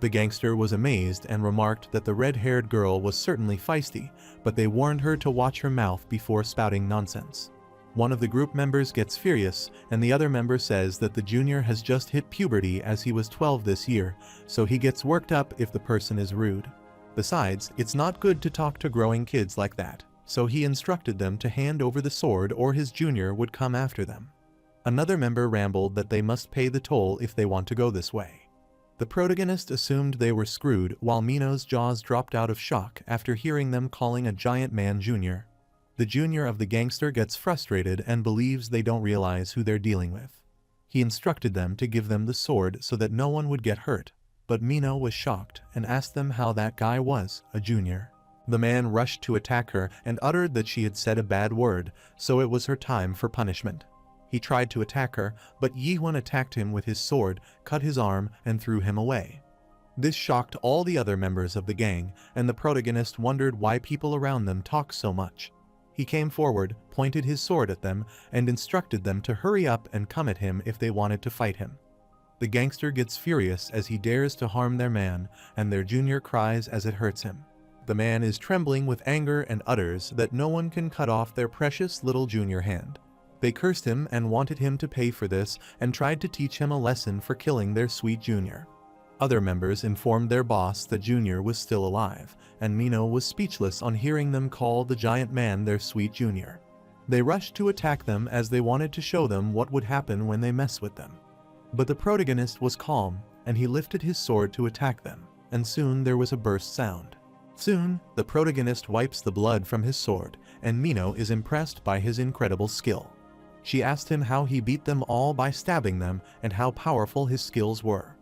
Speaker 1: The gangster was amazed and remarked that the red-haired girl was certainly feisty, but they warned her to watch her mouth before spouting nonsense. One of the group members gets furious, and the other member says that the junior has just hit puberty as he was 12 this year, so he gets worked up if the person is rude. Besides, it's not good to talk to growing kids like that. So he instructed them to hand over the sword or his junior would come after them. Another member rambled that they must pay the toll if they want to go this way. The protagonist assumed they were screwed while Mino's jaws dropped out of shock after hearing them calling a giant man junior. The junior of the gangster gets frustrated and believes they don't realize who they're dealing with. He instructed them to give them the sword so that no one would get hurt, but Mino was shocked and asked them how that guy was a junior. The man rushed to attack her and uttered that she had said a bad word, so it was her time for punishment. He tried to attack her, but Yihun attacked him with his sword, cut his arm, and threw him away. This shocked all the other members of the gang, and the protagonist wondered why people around them talked so much. He came forward, pointed his sword at them, and instructed them to hurry up and come at him if they wanted to fight him. The gangster gets furious as he dares to harm their man, and their junior cries as it hurts him. The man is trembling with anger and utters that no one can cut off their precious little junior hand. They cursed him and wanted him to pay for this and tried to teach him a lesson for killing their sweet junior. Other members informed their boss that Junior was still alive, and Mino was speechless on hearing them call the giant man their sweet junior. They rushed to attack them as they wanted to show them what would happen when they mess with them. But the protagonist was calm, and he lifted his sword to attack them, and soon there was a burst sound. Soon, the protagonist wipes the blood from his sword, and Mino is impressed by his incredible skill. She asked him how he beat them all by stabbing them and how powerful his skills were.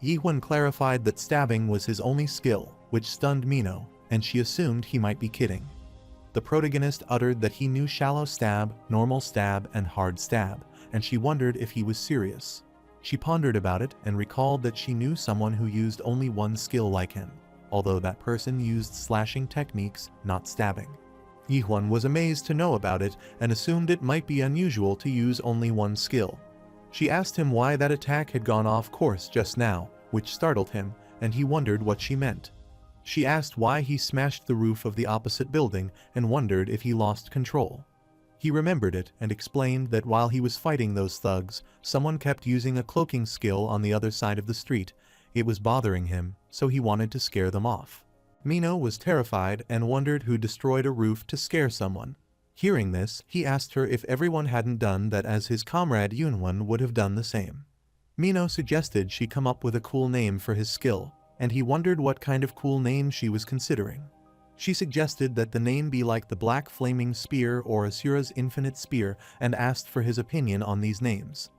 Speaker 1: Yihun clarified that stabbing was his only skill, which stunned Mino, and she assumed he might be kidding. The protagonist uttered that he knew shallow stab, normal stab, and hard stab, and she wondered if he was serious. She pondered about it and recalled that she knew someone who used only one skill like him, although that person used slashing techniques, not stabbing. Yihun was amazed to know about it and assumed it might be unusual to use only one skill. She asked him why that attack had gone off course just now, which startled him, and he wondered what she meant. She asked why he smashed the roof of the opposite building and wondered if he lost control. He remembered it and explained that while he was fighting those thugs, someone kept using a cloaking skill on the other side of the street. It was bothering him, so he wanted to scare them off. Mino was terrified and wondered who destroyed a roof to scare someone. Hearing this, he asked her if everyone hadn't done that, as his comrade Yunwon would have done the same. Mino suggested she come up with a cool name for his skill, and he wondered what kind of cool name she was considering. She suggested that the name be like the Black Flaming Spear or Asura's Infinite Spear and asked for his opinion on these names.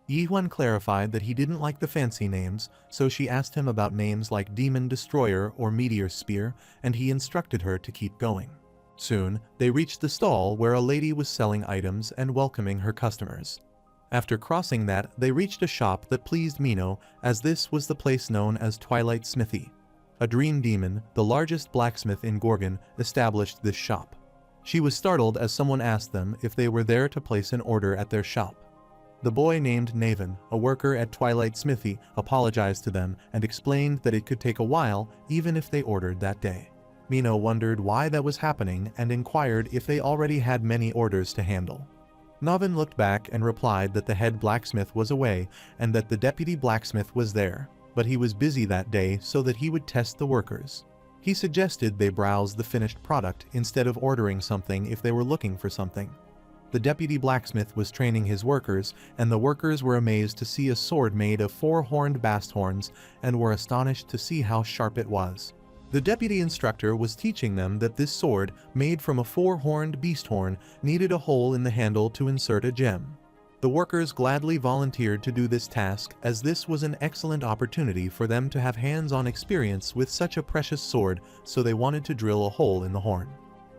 Speaker 1: Yihun clarified that he didn't like the fancy names, so she asked him about names like Demon Destroyer or Meteor Spear, and he instructed her to keep going. Soon, they reached the stall where a lady was selling items and welcoming her customers. After crossing that, they reached a shop that pleased Mino, as this was the place known as Twilight Smithy. A dream demon, the largest blacksmith in Gorgon, established this shop. She was startled as someone asked them if they were there to place an order at their shop. The boy named Naven, a worker at Twilight Smithy, apologized to them and explained that it could take a while even if they ordered that day. Mino wondered why that was happening and inquired if they already had many orders to handle. Naven looked back and replied that the head blacksmith was away and that the deputy blacksmith was there, but he was busy that day so that he would test the workers. He suggested they browse the finished product instead of ordering something if they were looking for something. The deputy blacksmith was training his workers, and the workers were amazed to see a sword made of 4-horned bast horns and were astonished to see how sharp it was. The deputy instructor was teaching them that this sword, made from a 4-horned beast horn, needed a hole in the handle to insert a gem. The workers gladly volunteered to do this task, as this was an excellent opportunity for them to have hands-on experience with such a precious sword, so they wanted to drill a hole in the horn.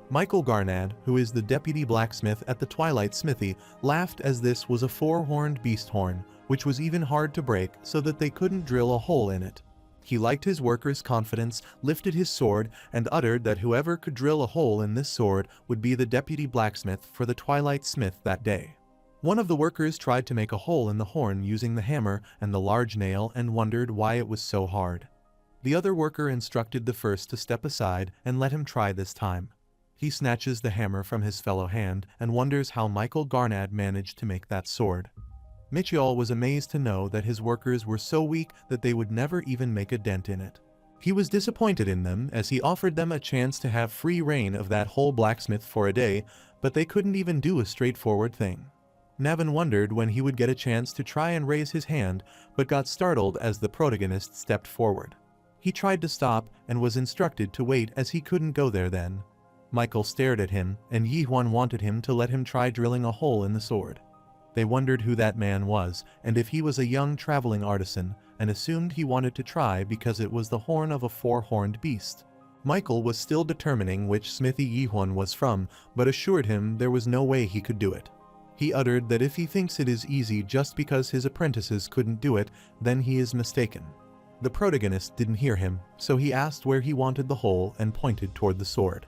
Speaker 1: Michael Garnad, who is the deputy blacksmith at the Twilight Smithy, laughed as this was a 4-horned beast horn, which was even hard to break so that they couldn't drill a hole in it. He liked his workers' confidence, lifted his sword, and uttered that whoever could drill a hole in this sword would be the deputy blacksmith for the Twilight Smith that day. One of the workers tried to make a hole in the horn using the hammer and the large nail and wondered why it was so hard. The other worker instructed the first to step aside and let him try this time. He snatches the hammer from his fellow hand and wonders how Michael Garnad managed to make that sword. Michiol was amazed to know that his workers were so weak that they would never even make a dent in it. He was disappointed in them as he offered them a chance to have free reign of that whole blacksmith for a day, but they couldn't even do a straightforward thing. Naven wondered when he would get a chance to try and raise his hand, but got startled as the protagonist stepped forward. He tried to stop and was instructed to wait as he couldn't go there then. Michael stared at him, and Yihun wanted him to let him try drilling a hole in the sword. They wondered who that man was, and if he was a young traveling artisan, and assumed he wanted to try because it was the horn of a 4-horned beast. Michael was still determining which smithy Yihun was from, but assured him there was no way he could do it. He uttered that if he thinks it is easy just because his apprentices couldn't do it, then he is mistaken. The protagonist didn't hear him, so he asked where he wanted the hole and pointed toward the sword.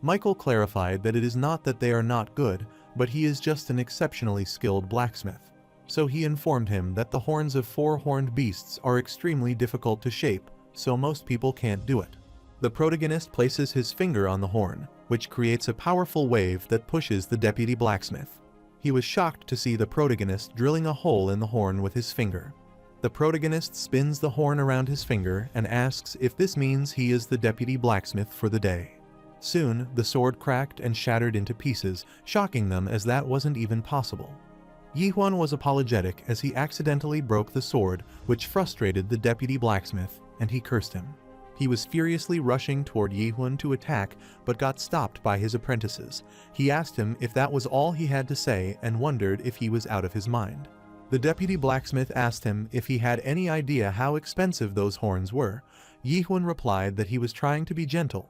Speaker 1: Michael clarified that it is not that they are not good, but he is just an exceptionally skilled blacksmith. So he informed him that the horns of 4-horned beasts are extremely difficult to shape, so most people can't do it. The protagonist places his finger on the horn, which creates a powerful wave that pushes the deputy blacksmith. He was shocked to see the protagonist drilling a hole in the horn with his finger. The protagonist spins the horn around his finger and asks if this means he is the deputy blacksmith for the day. Soon, the sword cracked and shattered into pieces, shocking them as that wasn't even possible. Yihun was apologetic as he accidentally broke the sword, which frustrated the deputy blacksmith, and he cursed him. He was furiously rushing toward Yihun to attack, but got stopped by his apprentices. He asked him if that was all he had to say and wondered if he was out of his mind. The deputy blacksmith asked him if he had any idea how expensive those horns were. Yihun replied that he was trying to be gentle.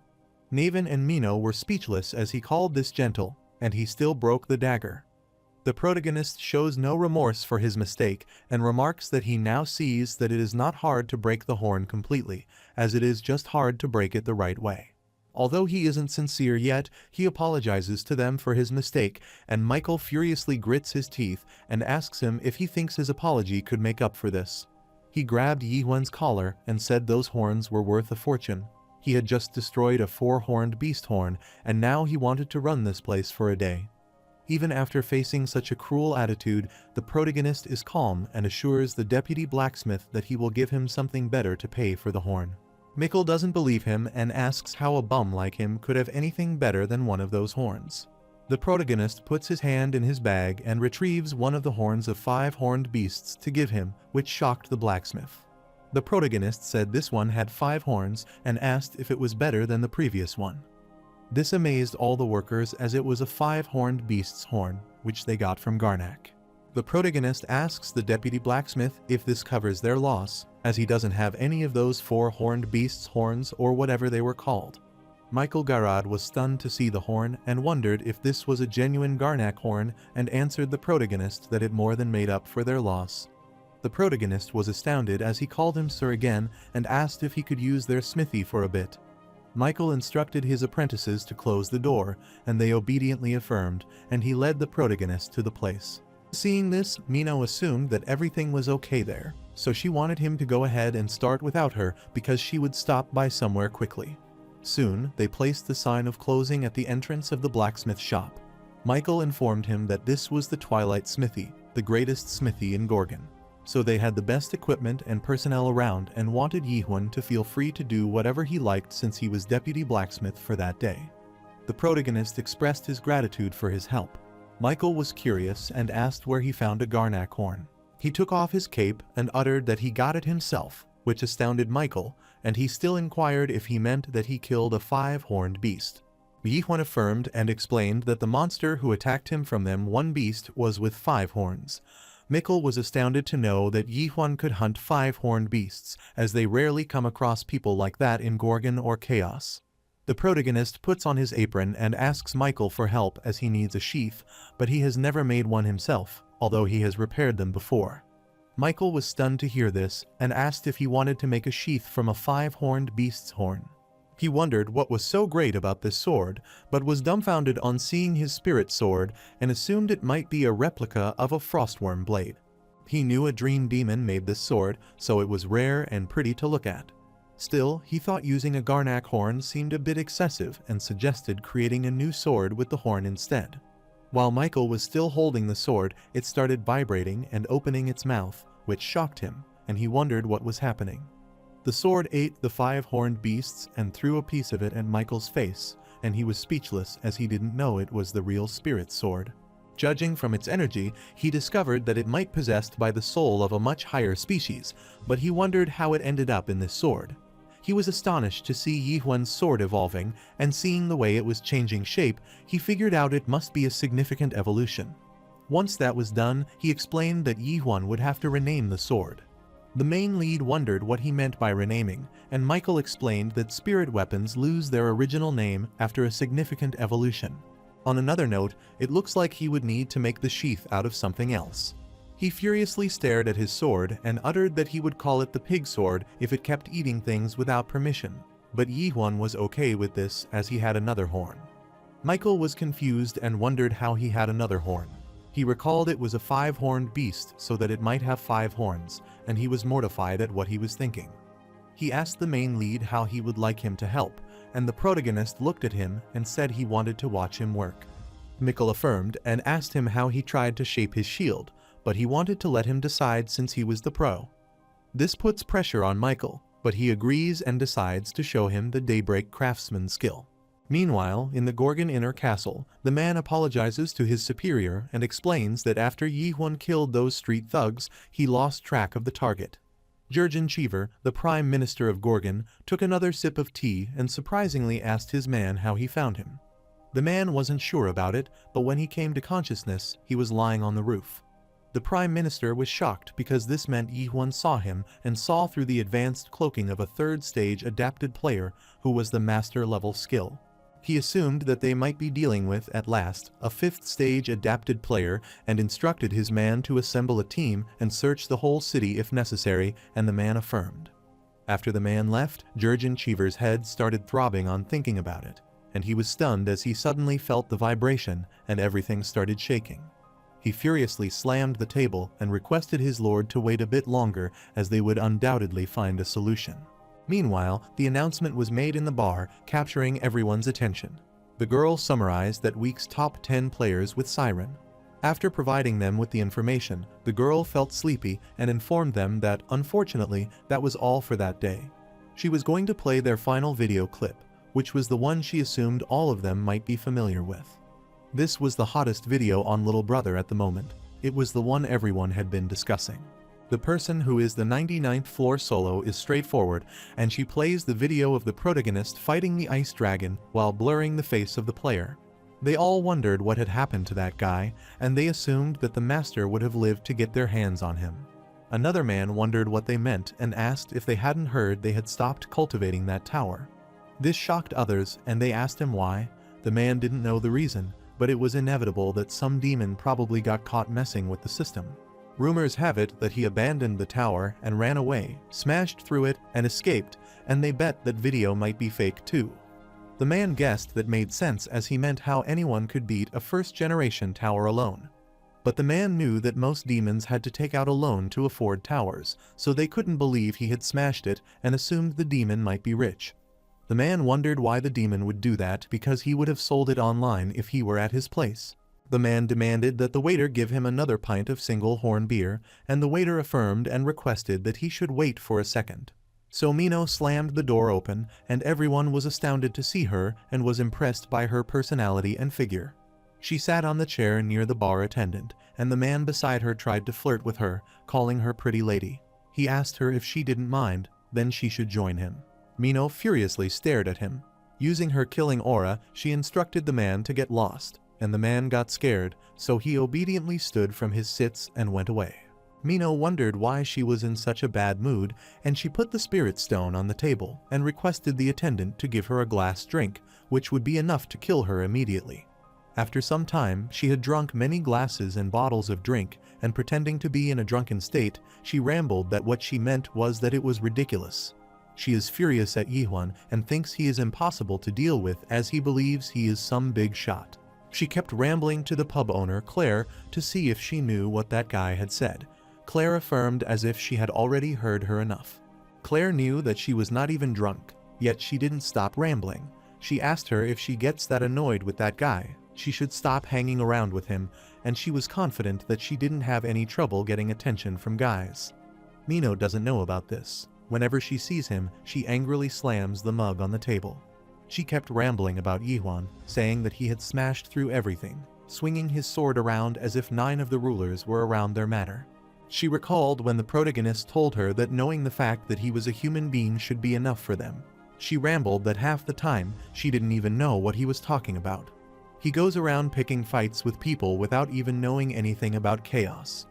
Speaker 1: Naven and Mino were speechless as he called this gentle, and he still broke the dagger. The protagonist shows no remorse for his mistake and remarks that he now sees that it is not hard to break the horn completely, as it is just hard to break it the right way. Although he isn't sincere yet, he apologizes to them for his mistake, and Michael furiously grits his teeth and asks him if he thinks his apology could make up for this. He grabbed Yi-Huan's collar and said those horns were worth a fortune. He had just destroyed a 4-horned beast horn, and now he wanted to run this place for a day. Even after facing such a cruel attitude, the protagonist is calm and assures the deputy blacksmith that he will give him something better to pay for the horn. Mikkel doesn't believe him and asks how a bum like him could have anything better than one of those horns. The protagonist puts his hand in his bag and retrieves one of the horns of 5-horned beasts to give him, which shocked the blacksmith. The protagonist said this one had 5 horns and asked if it was better than the previous one. This amazed all the workers as it was a 5-horned beast's horn, which they got from Garnak. The protagonist asks the deputy blacksmith if this covers their loss, as he doesn't have any of those 4-horned beasts' horns or whatever they were called. Michael Garad was stunned to see the horn and wondered if this was a genuine Garnak horn and answered the protagonist that it more than made up for their loss. The protagonist was astounded as he called him sir again and asked if he could use their smithy for a bit. Michael instructed his apprentices to close the door, and they obediently affirmed, and he led the protagonist to the place. Seeing this, Mino assumed that everything was okay there, so she wanted him to go ahead and start without her because she would stop by somewhere quickly. Soon, they placed the sign of closing at the entrance of the blacksmith shop. Michael informed him that this was the Twilight Smithy, the greatest smithy in Gorgon. So they had the best equipment and personnel around and wanted Yi-Huan to feel free to do whatever he liked since he was deputy blacksmith for that day. The protagonist expressed his gratitude for his help. Michael was curious and asked where he found a Garnak horn. He took off his cape and uttered that he got it himself, which astounded Michael, and he still inquired if he meant that he killed a 5-horned beast. Yi-Huan affirmed and explained that the monster who attacked him from them one beast was with 5 horns. Mikkel was astounded to know that Yi-Huan could hunt 5-horned beasts, as they rarely come across people like that in Gorgon or Chaos. The protagonist puts on his apron and asks Michael for help as he needs a sheath, but he has never made one himself, although he has repaired them before. Michael was stunned to hear this and asked if he wanted to make a sheath from a 5-horned beast's horn. He wondered what was so great about this sword, but was dumbfounded on seeing his spirit sword and assumed it might be a replica of a frostworm blade. He knew a dream demon made this sword, so it was rare and pretty to look at. Still, he thought using a Garnak horn seemed a bit excessive and suggested creating a new sword with the horn instead. While Michael was still holding the sword, it started vibrating and opening its mouth, which shocked him, and he wondered what was happening. The sword ate the 5-horned beasts and threw a piece of it at Michael's face, and he was speechless as he didn't know it was the real spirit sword. Judging from its energy, he discovered that it might be possessed by the soul of a much higher species, but he wondered how it ended up in this sword. He was astonished to see Yi-Huan's sword evolving, and seeing the way it was changing shape, he figured out it must be a significant evolution. Once that was done, he explained that Yi-Huan would have to rename the sword. The main lead wondered what he meant by renaming, and Michael explained that spirit weapons lose their original name after a significant evolution. On another note, it looks like he would need to make the sheath out of something else. He furiously stared at his sword and uttered that he would call it the pig sword if it kept eating things without permission, but Yi-Huan was okay with this as he had another horn. Michael was confused and wondered how he had another horn. He recalled it was a 5-horned beast so that it might have 5 horns, and he was mortified at what he was thinking. He asked the main lead how he would like him to help, and the protagonist looked at him and said he wanted to watch him work. Mikkel affirmed and asked him how he tried to shape his shield, but he wanted to let him decide since he was the pro. This puts pressure on Michael, but he agrees and decides to show him the Daybreak craftsman skill. Meanwhile, in the Gorgon Inner Castle, the man apologizes to his superior and explains that after Yi-Huan killed those street thugs, he lost track of the target. Jurgen Cheever, the Prime Minister of Gorgon, took another sip of tea and surprisingly asked his man how he found him. The man wasn't sure about it, but when he came to consciousness, he was lying on the roof. The Prime Minister was shocked because this meant Yi-Huan saw him and saw through the advanced cloaking of a 3rd-stage adapted player who was the master-level skill. He assumed that they might be dealing with, at last, a 5th-stage adapted player and instructed his man to assemble a team and search the whole city if necessary, and the man affirmed. After the man left, Jurgen Cheever's head started throbbing on thinking about it, and he was stunned as he suddenly felt the vibration and everything started shaking. He furiously slammed the table and requested his lord to wait a bit longer as they would undoubtedly find a solution. Meanwhile, the announcement was made in the bar, capturing everyone's attention. The girl summarized that week's top 10 players with Siren. After providing them with the information, the girl felt sleepy and informed them that, unfortunately, that was all for that day. She was going to play their final video clip, which was the one she assumed all of them might be familiar with. This was the hottest video on Little Brother at the moment. It was the one everyone had been discussing. The person who is the 99th floor solo is straightforward, and she plays the video of the protagonist fighting the ice dragon while blurring the face of the player. They all wondered what had happened to that guy, and they assumed that the master would have lived to get their hands on him. Another man wondered what they meant and asked if they hadn't heard they had stopped cultivating that tower. This shocked others, and they asked him why. The man didn't know the reason, but it was inevitable that some demon probably got caught messing with the system. Rumors have it that he abandoned the tower and ran away, smashed through it, and escaped, and they bet that video might be fake too. The man guessed that made sense as he meant how anyone could beat a first-generation tower alone. But the man knew that most demons had to take out a loan to afford towers, so they couldn't believe he had smashed it and assumed the demon might be rich. The man wondered why the demon would do that because he would have sold it online if he were at his place. The man demanded that the waiter give him another pint of single horn beer, and the waiter affirmed and requested that he should wait for a second. So Mino slammed the door open, and everyone was astounded to see her and was impressed by her personality and figure. She sat on the chair near the bar attendant, and the man beside her tried to flirt with her, calling her pretty lady. He asked her if she didn't mind, then she should join him. Mino furiously stared at him. Using her killing aura, she instructed the man to get lost, and the man got scared, so he obediently stood from his sits and went away. Mino wondered why she was in such a bad mood, and she put the spirit stone on the table and requested the attendant to give her a glass drink, which would be enough to kill her immediately. After some time, she had drunk many glasses and bottles of drink, and pretending to be in a drunken state, she rambled that what she meant was that it was ridiculous. She is furious at Yihwan and thinks he is impossible to deal with as he believes he is some big shot. She kept rambling to the pub owner, Claire, to see if she knew what that guy had said. Claire affirmed as if she had already heard her enough. Claire knew that she was not even drunk, yet she didn't stop rambling. She asked her if she gets that annoyed with that guy, she should stop hanging around with him, and she was confident that she didn't have any trouble getting attention from guys. Mino doesn't know about this. Whenever she sees him, she angrily slams the mug on the table. She kept rambling about Yihwan, saying that he had smashed through everything, swinging his sword around as if 9 of the rulers were around their matter. She recalled when the protagonist told her that knowing the fact that he was a human being should be enough for them. She rambled that half the time, she didn't even know what he was talking about. He goes around picking fights with people without even knowing anything about chaos.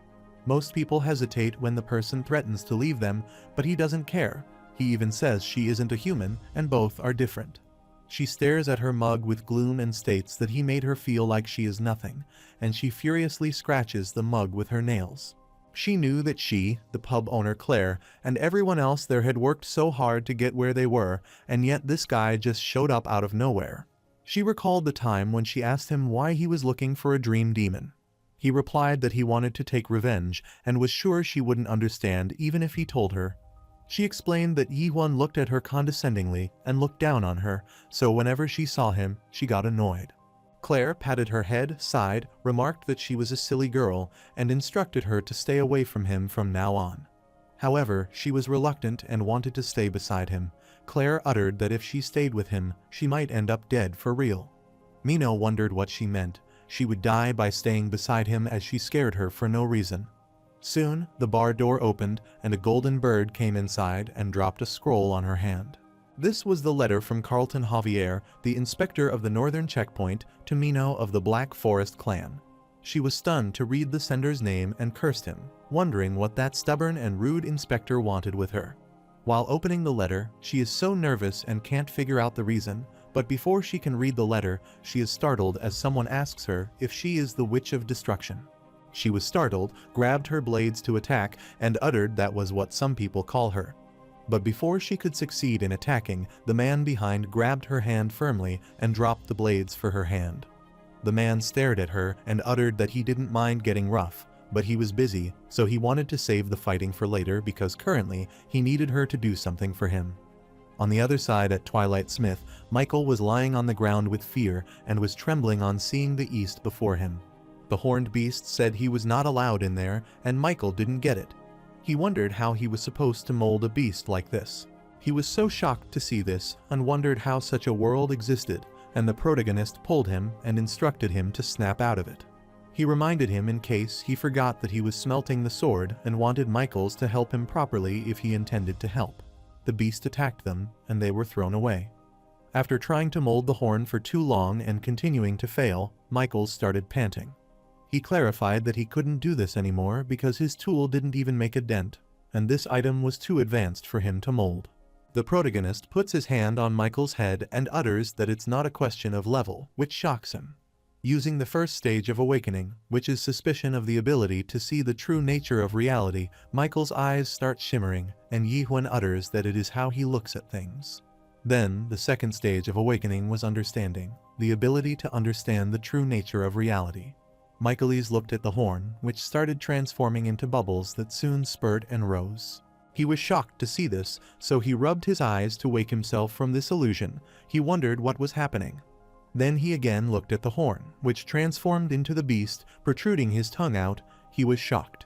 Speaker 1: Most people hesitate when the person threatens to leave them, but he doesn't care. He even says she isn't a human, and both are different. She stares at her mug with gloom and states that he made her feel like she is nothing, and she furiously scratches the mug with her nails. She knew that she, the pub owner Claire, and everyone else there had worked so hard to get where they were, and yet this guy just showed up out of nowhere. She recalled the time when she asked him why he was looking for a dream demon. He replied that he wanted to take revenge, and was sure she wouldn't understand even if he told her. She explained that Yihwan looked at her condescendingly and looked down on her, so whenever she saw him, she got annoyed. Claire patted her head, sighed, remarked that she was a silly girl, and instructed her to stay away from him from now on. However, she was reluctant and wanted to stay beside him. Claire uttered that if she stayed with him, she might end up dead for real. Mino wondered what she meant. She would die by staying beside him as she scared her for no reason. Soon, the bar door opened, and a golden bird came inside and dropped a scroll on her hand. This was the letter from Carlton Javier, the inspector of the northern checkpoint, to Mino of the Black Forest clan. She was stunned to read the sender's name and cursed him, wondering what that stubborn and rude inspector wanted with her. While opening the letter, she is so nervous and can't figure out the reason, but before she can read the letter, she is startled as someone asks her if she is the Witch of Destruction. She was startled, grabbed her blades to attack, and uttered that was what some people call her. But before she could succeed in attacking, the man behind grabbed her hand firmly and dropped the blades for her hand. The man stared at her and uttered that he didn't mind getting rough, but he was busy, so he wanted to save the fighting for later because currently he needed her to do something for him. On the other side at Twilight Smith, Michael was lying on the ground with fear and was trembling on seeing the east before him. The horned beast said he was not allowed in there, and Michael didn't get it. He wondered how he was supposed to mold a beast like this. He was so shocked to see this and wondered how such a world existed, and the protagonist pulled him and instructed him to snap out of it. He reminded him in case he forgot that he was smelting the sword and wanted Michael's to help him properly if he intended to help. The beast attacked them, and they were thrown away. After trying to mold the horn for too long and continuing to fail, Michaels started panting. He clarified that he couldn't do this anymore because his tool didn't even make a dent, and this item was too advanced for him to mold. The protagonist puts his hand on Michael's head and utters that it's not a question of level, which shocks him. Using the first stage of awakening, which is suspicion of the ability to see the true nature of reality, Michael's eyes start shimmering, and Yi-Huan utters that it is how he looks at things. Then, the second stage of awakening was understanding, the ability to understand the true nature of reality. Michaelis looked at the horn, which started transforming into bubbles that soon spurred and rose. He was shocked to see this, so he rubbed his eyes to wake himself from this illusion. He wondered what was happening. Then he again looked at the horn, which transformed into the beast, protruding his tongue out. He was shocked.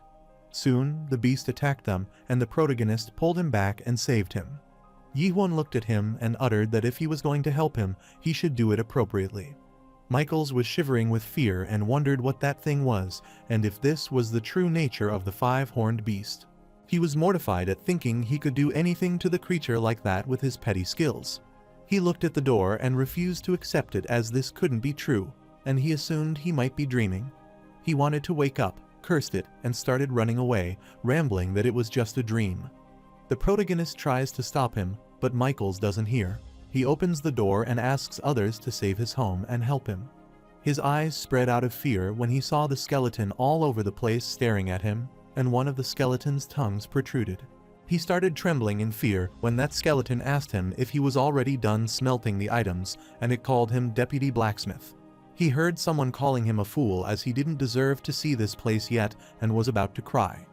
Speaker 1: Soon, the beast attacked them, and the protagonist pulled him back and saved him. Yi-Huan looked at him and uttered that if he was going to help him, he should do it appropriately. Michaels was shivering with fear and wondered what that thing was, and if this was the true nature of the five-horned beast. He was mortified at thinking he could do anything to the creature like that with his petty skills. He looked at the door and refused to accept it as this couldn't be true, and he assumed he might be dreaming. He wanted to wake up, cursed it, and started running away, rambling that it was just a dream. The protagonist tries to stop him, but Michaels doesn't hear. He opens the door and asks others to save his home and help him. His eyes spread out of fear when he saw the skeleton all over the place staring at him, and one of the skeleton's tongues protruded. He started trembling in fear when that skeleton asked him if he was already done smelting the items, and it called him Deputy Blacksmith. He heard someone calling him a fool as he didn't deserve to see this place yet and was about to cry.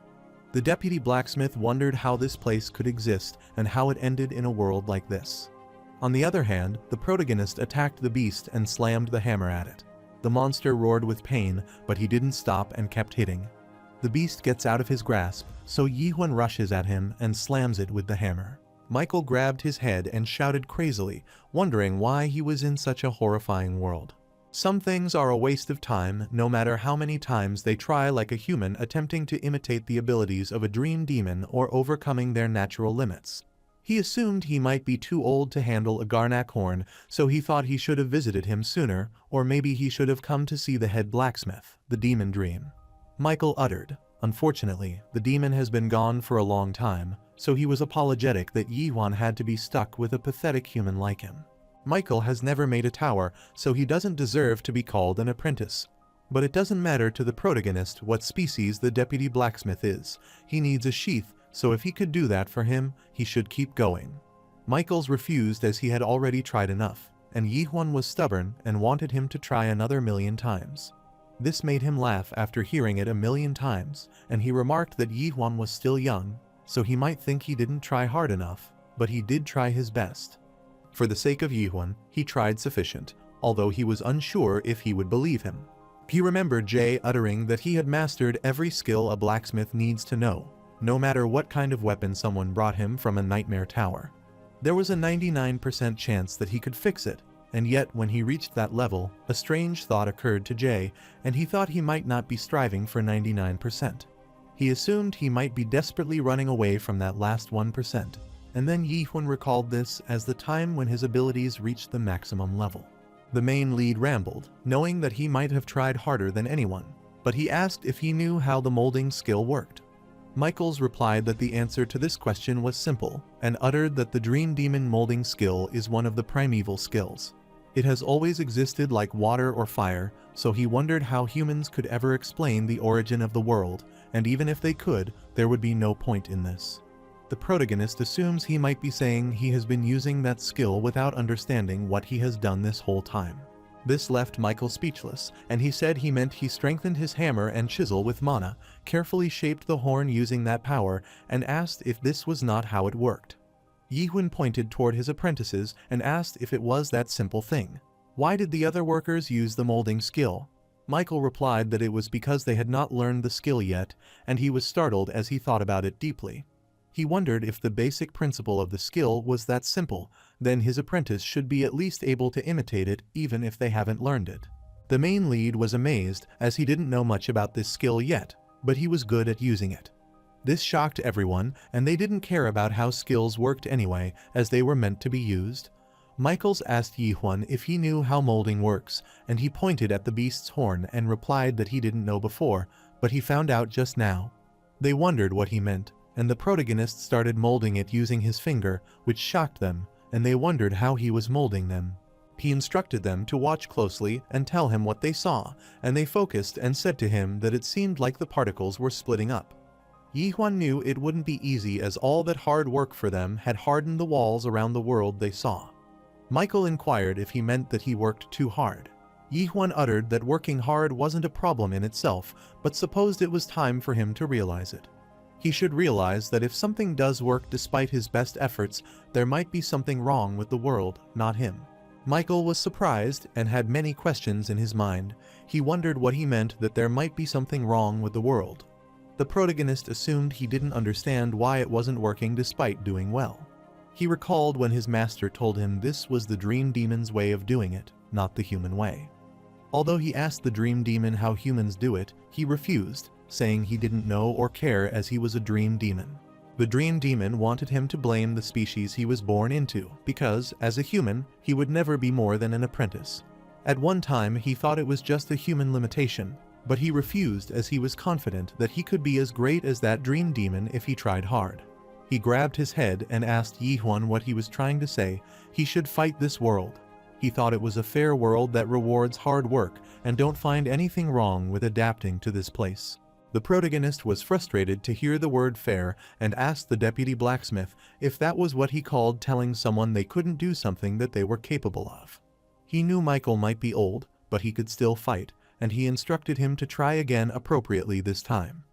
Speaker 1: The Deputy Blacksmith wondered how this place could exist and how it ended in a world like this. On the other hand, the protagonist attacked the beast and slammed the hammer at it. The monster roared with pain, but he didn't stop and kept hitting. The beast gets out of his grasp, so Yi-Huan rushes at him and slams it with the hammer. Michael grabbed his head and shouted crazily, wondering why he was in such a horrifying world. Some things are a waste of time, no matter how many times they try, like a human attempting to imitate the abilities of a dream demon or overcoming their natural limits. He assumed he might be too old to handle a Garnak horn, so he thought he should have visited him sooner, or maybe he should have come to see the head blacksmith, the demon dream. Michael uttered. Unfortunately, the demon has been gone for a long time, so he was apologetic that Yi-Huan had to be stuck with a pathetic human like him. Michael has never made a tower, so he doesn't deserve to be called an apprentice. But it doesn't matter to the protagonist what species the deputy blacksmith is. He needs a sheath, so if he could do that for him, he should keep going. Michaels refused as he had already tried enough, and Yi-Huan was stubborn and wanted him to try another 1,000,000 times. This made him laugh after hearing it 1,000,000 times, and he remarked that Yi-Huan was still young, so he might think he didn't try hard enough, but he did try his best. For the sake of Yi-Huan, he tried sufficient, although he was unsure if he would believe him. He remembered Jay uttering that he had mastered every skill a blacksmith needs to know, no matter what kind of weapon someone brought him from a nightmare tower. There was a 99% chance that he could fix it, and yet when he reached that level, a strange thought occurred to Jay, and he thought he might not be striving for 99%. He assumed he might be desperately running away from that last 1%, and then Yi-Huan recalled this as the time when his abilities reached the maximum level. The main lead rambled, knowing that he might have tried harder than anyone, but he asked if he knew how the molding skill worked. Michaels replied that the answer to this question was simple, and uttered that the Dream Demon molding skill is one of the primeval skills. It has always existed like water or fire, so he wondered how humans could ever explain the origin of the world, and even if they could, there would be no point in this. The protagonist assumes he might be saying he has been using that skill without understanding what he has done this whole time. This left Michael speechless, and he said he meant he strengthened his hammer and chisel with mana, carefully shaped the horn using that power, and asked if this was not how it worked. Yihun pointed toward his apprentices and asked if it was that simple thing. Why did the other workers use the molding skill? Michael replied that it was because they had not learned the skill yet, and he was startled as he thought about it deeply. He wondered if the basic principle of the skill was that simple, then his apprentice should be at least able to imitate it even if they haven't learned it. The main lead was amazed as he didn't know much about this skill yet, but he was good at using it. This shocked everyone, and they didn't care about how skills worked anyway, as they were meant to be used. Michaels asked Yihun if he knew how molding works, and he pointed at the beast's horn and replied that he didn't know before, but he found out just now. They wondered what he meant, and the protagonist started molding it using his finger, which shocked them, and they wondered how he was molding them. He instructed them to watch closely and tell him what they saw, and they focused and said to him that it seemed like the particles were splitting up. Yihun knew it wouldn't be easy as all that hard work for them had hardened the walls around the world they saw. Michael inquired if he meant that he worked too hard. Yihun uttered that working hard wasn't a problem in itself, but supposed it was time for him to realize it. He should realize that if something does work despite his best efforts, there might be something wrong with the world, not him. Michael was surprised and had many questions in his mind. He wondered what he meant that there might be something wrong with the world. The protagonist assumed he didn't understand why it wasn't working despite doing well. He recalled when his master told him this was the dream demon's way of doing it, not the human way. Although he asked the dream demon how humans do it, he refused, saying he didn't know or care as he was a dream demon. The dream demon wanted him to blame the species he was born into, because, as a human, he would never be more than an apprentice. At one time he thought it was just a human limitation, but he refused as he was confident that he could be as great as that dream demon if he tried hard. He grabbed his head and asked Yihun what he was trying to say. He should fight this world. He thought it was a fair world that rewards hard work and don't find anything wrong with adapting to this place. The protagonist was frustrated to hear the word fair and asked the deputy blacksmith if that was what he called telling someone they couldn't do something that they were capable of. He knew Michael might be old, but he could still fight, and he instructed him to try again appropriately this time.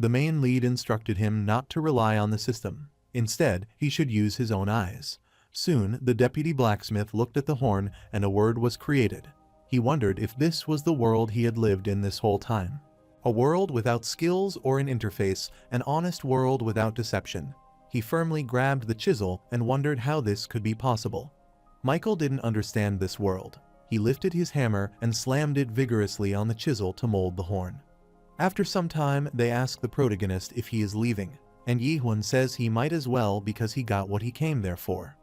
Speaker 1: The main lead instructed him not to rely on the system. Instead, he should use his own eyes. Soon, the deputy blacksmith looked at the horn and a word was created. He wondered if this was the world he had lived in this whole time. A world without skills or an interface, an honest world without deception. He firmly grabbed the chisel and wondered how this could be possible. Michael didn't understand this world. He lifted his hammer and slammed it vigorously on the chisel to mold the horn. After some time, they ask the protagonist if he is leaving, and Yihun says he might as well because he got what he came there for.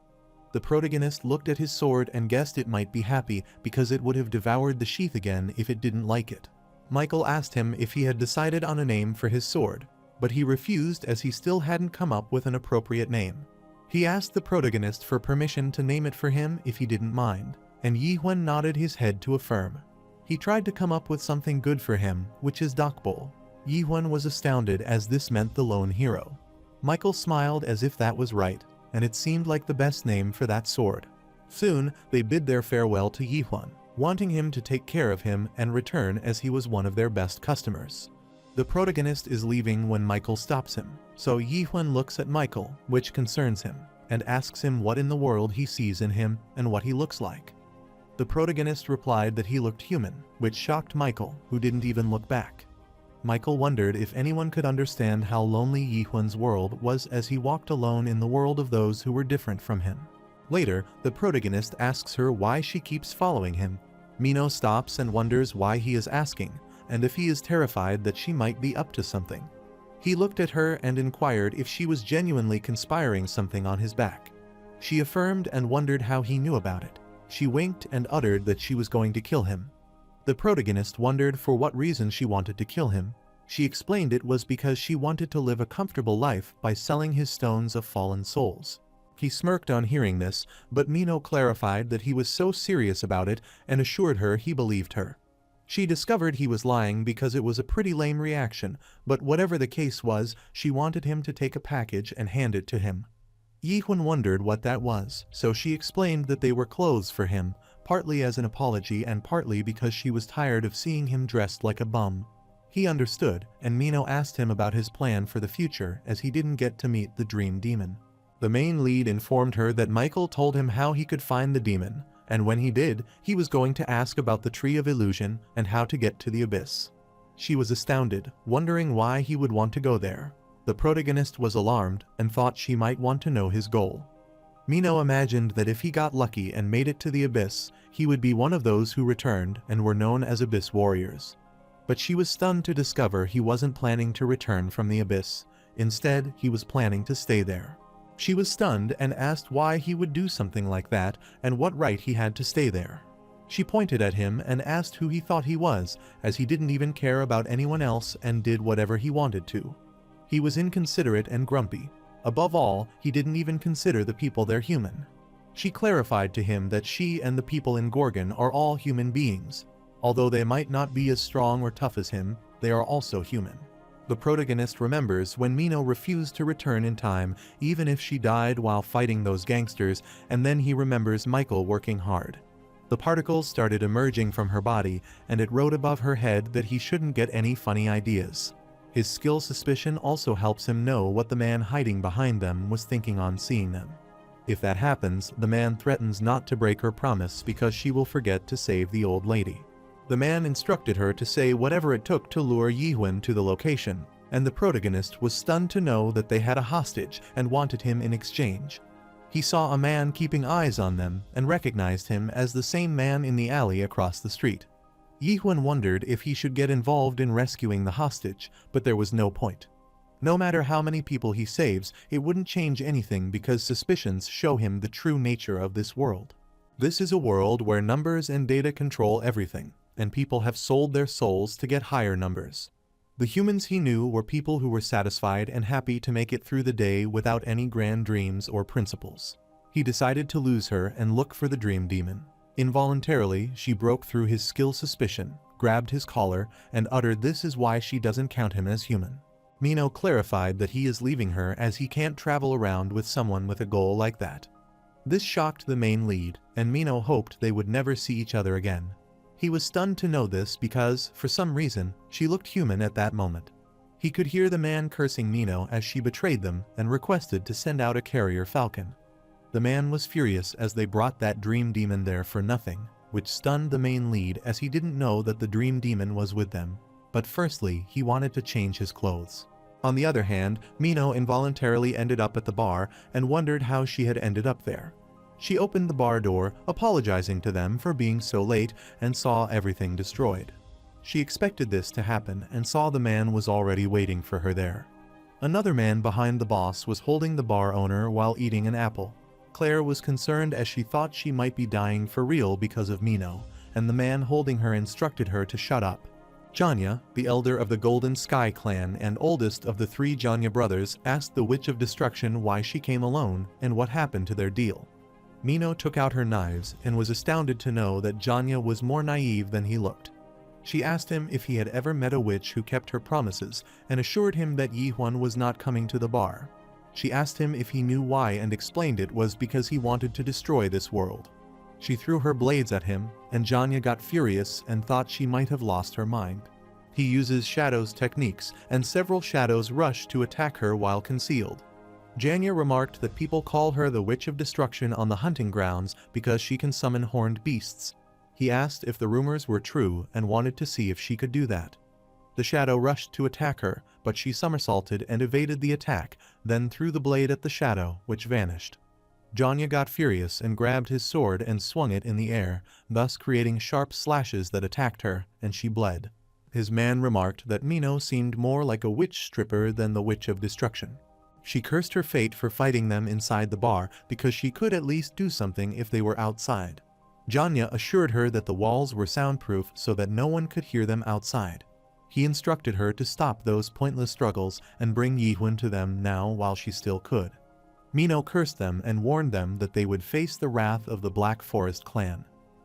Speaker 1: The protagonist looked at his sword and guessed it might be happy because it would have devoured the sheath again if it didn't like it. Michael asked him if he had decided on a name for his sword, but he refused as he still hadn't come up with an appropriate name. He asked the protagonist for permission to name it for him if he didn't mind, and Yihun nodded his head to affirm. He tried to come up with something good for him, which is Dokbol. Yihun was astounded as this meant the lone hero. Michael smiled as if that was right, and it seemed like the best name for that sword. Soon, they bid their farewell to Yihun, wanting him to take care of him and return as he was one of their best customers. The protagonist is leaving when Michael stops him, so Yihun looks at Michael, which concerns him, and asks him what in the world he sees in him and what he looks like. The protagonist replied that he looked human, which shocked Michael, who didn't even look back. Michael wondered if anyone could understand how lonely Yihun's world was as he walked alone in the world of those who were different from him. Later, the protagonist asks her why she keeps following him. Mino stops and wonders why he is asking, and if he is terrified that she might be up to something. He looked at her and inquired if she was genuinely conspiring something on his back. She affirmed and wondered how he knew about it. She winked and uttered that she was going to kill him. The protagonist wondered for what reason she wanted to kill him. She explained it was because she wanted to live a comfortable life by selling his stones of fallen souls. He smirked on hearing this, but Mino clarified that he was so serious about it and assured her he believed her. She discovered he was lying because it was a pretty lame reaction, but whatever the case was, she wanted him to take a package and hand it to him. Yi-Hun wondered what that was, so she explained that they were clothes for him, partly as an apology and partly because she was tired of seeing him dressed like a bum. He understood, and Mino asked him about his plan for the future as he didn't get to meet the dream demon. The main lead informed her that Michael told him how he could find the demon, and when he did, he was going to ask about the Tree of Illusion and how to get to the abyss. She was astounded, wondering why he would want to go there. The protagonist was alarmed and thought she might want to know his goal. Mino imagined that if he got lucky and made it to the abyss, he would be one of those who returned and were known as Abyss Warriors. But she was stunned to discover he wasn't planning to return from the abyss. Instead, he was planning to stay there. She was stunned and asked why he would do something like that and what right he had to stay there. She pointed at him and asked who he thought he was, as he didn't even care about anyone else and did whatever he wanted to. He was inconsiderate and grumpy. Above all, he didn't even consider the people there human. She clarified to him that she and the people in Gorgon are all human beings. Although they might not be as strong or tough as him, they are also human. The protagonist remembers when Mino refused to return in time, even if she died while fighting those gangsters, and then he remembers Michael working hard. The particles started emerging from her body, and it wrote above her head that he shouldn't get any funny ideas. His skill suspicion also helps him know what the man hiding behind them was thinking on seeing them. If that happens, the man threatens not to break her promise because she will forget to save the old lady. The man instructed her to say whatever it took to lure Yi-Hun to the location, and the protagonist was stunned to know that they had a hostage and wanted him in exchange. He saw a man keeping eyes on them and recognized him as the same man in the alley across the street. Yi-Hun wondered if he should get involved in rescuing the hostage, but there was no point. No matter how many people he saves, it wouldn't change anything because suspicions show him the true nature of this world. This is a world where numbers and data control everything, and people have sold their souls to get higher numbers. The humans he knew were people who were satisfied and happy to make it through the day without any grand dreams or principles. He decided to lose her and look for the dream demon. Involuntarily, she broke through his skill suspicion, grabbed his collar, and uttered this is why she doesn't count him as human. Mino clarified that he is leaving her as he can't travel around with someone with a goal like that. This shocked the main lead, and Mino hoped they would never see each other again. He was stunned to know this because, for some reason, she looked human at that moment. He could hear the man cursing Mino as she betrayed them and requested to send out a carrier falcon. The man was furious as they brought that dream demon there for nothing, which stunned the main lead as he didn't know that the dream demon was with them. But firstly, he wanted to change his clothes. On the other hand, Mino involuntarily ended up at the bar and wondered how she had ended up there. She opened the bar door, apologizing to them for being so late, and saw everything destroyed. She expected this to happen and saw the man was already waiting for her there. Another man behind the boss was holding the bar owner while eating an apple. Claire was concerned as she thought she might be dying for real because of Mino, and the man holding her instructed her to shut up. Janya, the elder of the Golden Sky clan and oldest of the three Janya brothers, asked the Witch of Destruction why she came alone and what happened to their deal. Mino took out her knives and was astounded to know that Janya was more naive than he looked. She asked him if he had ever met a witch who kept her promises and assured him that Yi-Hun was not coming to the bar. She asked him if he knew why and explained it was because he wanted to destroy this world. She threw her blades at him, and Janya got furious and thought she might have lost her mind. He uses shadows techniques, and several shadows rush to attack her while concealed. Janya remarked that people call her the Witch of Destruction on the hunting grounds because she can summon horned beasts. He asked if the rumors were true and wanted to see if she could do that. The shadow rushed to attack her, but she somersaulted and evaded the attack, then threw the blade at the shadow, which vanished. Janya got furious and grabbed his sword and swung it in the air, thus creating sharp slashes that attacked her, and she bled. His man remarked that Mino seemed more like a witch stripper than the Witch of Destruction. She cursed her fate for fighting them inside the bar because she could at least do something if they were outside. Janya assured her that the walls were soundproof so that no one could hear them outside. He instructed her to stop those pointless struggles and bring Yi-Hun to them now while she still could. Mino cursed them and warned them that they would face the wrath of the Black Forest clan.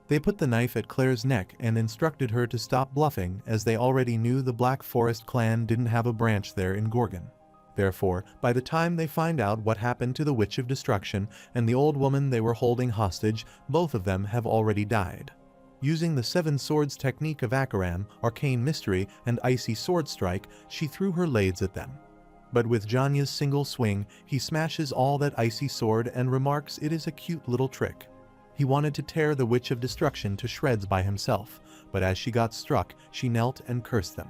Speaker 1: They put the knife at Claire's neck and instructed her to stop bluffing, as they already knew the Black Forest clan didn't have a branch there in Gorgon. Therefore, by the time they find out what happened to the Witch of Destruction and the old woman they were holding hostage, both of them have already died. Using the Seven Swords technique of Akaram, Arcane Mystery, and Icy Sword Strike, she threw her blades at them. But with Janya's single swing, he smashes all that icy sword and remarks it is a cute little trick. He wanted to tear the Witch of Destruction to shreds by himself, but as she got struck, she knelt and cursed them.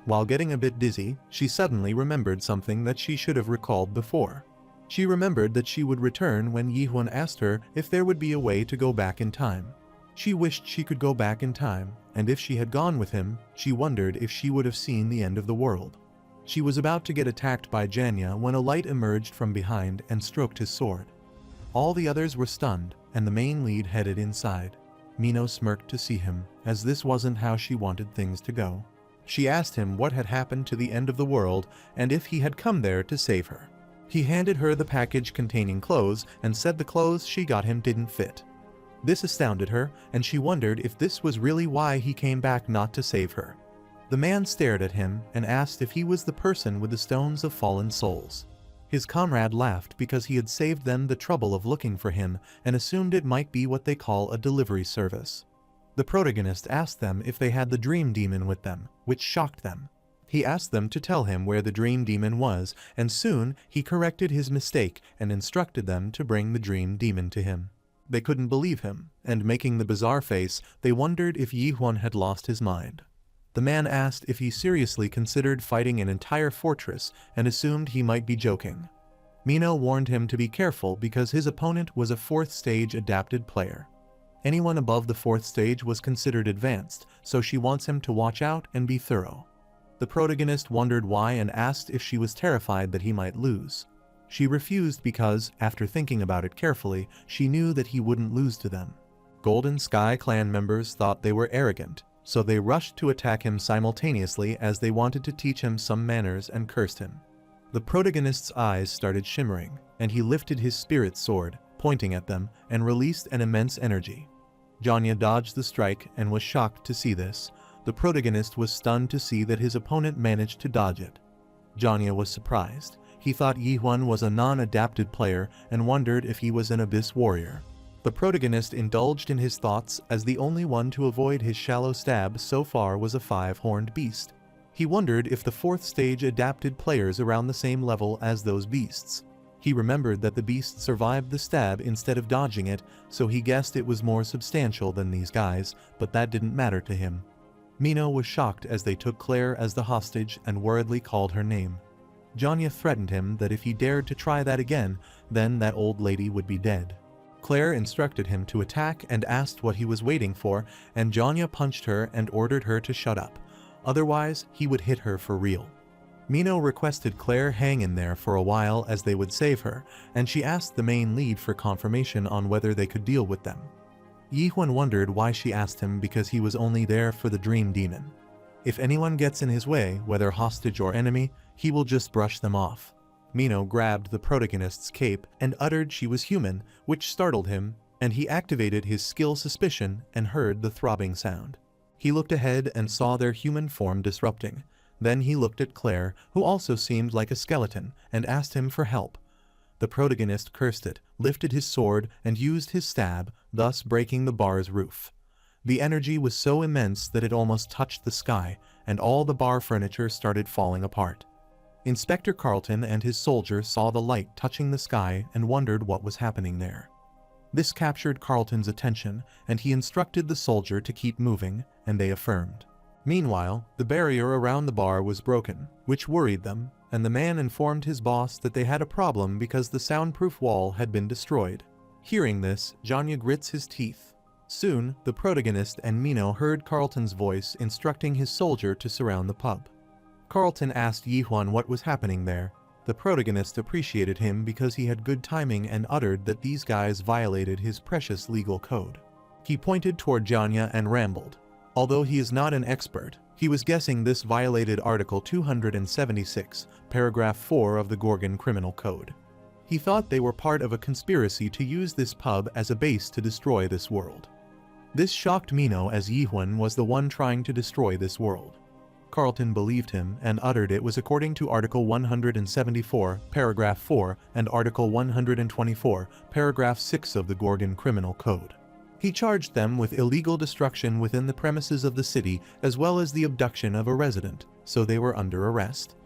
Speaker 1: While getting a bit dizzy, she suddenly remembered something that she should have recalled before. She remembered that she would return when Yihun asked her if there would be a way to go back in time. She wished she could go back in time, and if she had gone with him, she wondered if she would have seen the end of the world. She was about to get attacked by Janya when a light emerged from behind and stroked his sword. All the others were stunned, and the main lead headed inside. Mino smirked to see him, as this wasn't how she wanted things to go. She asked him what had happened to the end of the world and if he had come there to save her. He handed her the package containing clothes and said the clothes she got him didn't fit. This astounded her, and she wondered if this was really why he came back not to save her. The man stared at him and asked if he was the person with the stones of fallen souls. His comrade laughed because he had saved them the trouble of looking for him and assumed it might be what they call a delivery service. The protagonist asked them if they had the Dream Demon with them, which shocked them. He asked them to tell him where the Dream Demon was, and soon he corrected his mistake and instructed them to bring the Dream Demon to him. They couldn't believe him, and making the bizarre face, they wondered if Yihun had lost his mind. The man asked if he seriously considered fighting an entire fortress and assumed he might be joking. Mino warned him to be careful because his opponent was a 4th stage adapted player. Anyone above the 4th stage was considered advanced, so she wants him to watch out and be thorough. The protagonist wondered why and asked if she was terrified that he might lose. She refused because, after thinking about it carefully, she knew that he wouldn't lose to them. Golden Sky clan members thought they were arrogant, so they rushed to attack him simultaneously as they wanted to teach him some manners and cursed him. The protagonist's eyes started shimmering, and he lifted his spirit sword, pointing at them, and released an immense energy. Janya dodged the strike and was shocked to see this. The protagonist was stunned to see that his opponent managed to dodge it. Janya was surprised. He thought Yihun was a non-adapted player and wondered if he was an Abyss warrior. The protagonist indulged in his thoughts as the only one to avoid his shallow stab so far was a 5-horned beast. He wondered if the 4th stage adapted players around the same level as those beasts. He remembered that the beast survived the stab instead of dodging it, so he guessed it was more substantial than these guys, but that didn't matter to him. Mino was shocked as they took Claire as the hostage and worriedly called her name. Janya threatened him that if he dared to try that again, then that old lady would be dead. Claire instructed him to attack and asked what he was waiting for, and Janya punched her and ordered her to shut up. Otherwise, he would hit her for real. Mino requested Claire hang in there for a while as they would save her, and she asked the main lead for confirmation on whether they could deal with them. Yihun wondered why she asked him because he was only there for the Dream Demon. If anyone gets in his way, whether hostage or enemy, he will just brush them off. Mino grabbed the protagonist's cape and uttered she was human, which startled him, and he activated his skill Suspicion and heard the throbbing sound. He looked ahead and saw their human form disrupting. Then he looked at Claire, who also seemed like a skeleton, and asked him for help. The protagonist cursed it, lifted his sword, and used his stab, thus breaking the bar's roof. The energy was so immense that it almost touched the sky, and all the bar furniture started falling apart. Inspector Carlton and his soldier saw the light touching the sky and wondered what was happening there. This captured Carlton's attention, and he instructed the soldier to keep moving, and they affirmed. Meanwhile, the barrier around the bar was broken, which worried them, and the man informed his boss that they had a problem because the soundproof wall had been destroyed. Hearing this, Janya grits his teeth. Soon, the protagonist and Mino heard Carlton's voice instructing his soldier to surround the pub. Carlton asked Yihun what was happening there. The protagonist appreciated him because he had good timing and uttered that these guys violated his precious legal code. He pointed toward Janya and rambled. Although he is not an expert, he was guessing this violated Article 276, Paragraph 4 of the Gorgon Criminal Code. He thought they were part of a conspiracy to use this pub as a base to destroy this world. This shocked Mino, as Yihun was the one trying to destroy this world. Carlton believed him and uttered it was according to Article 174, Paragraph 4 and Article 124, Paragraph 6 of the Gorgon Criminal Code. He charged them with illegal destruction within the premises of the city as well as the abduction of a resident, so they were under arrest.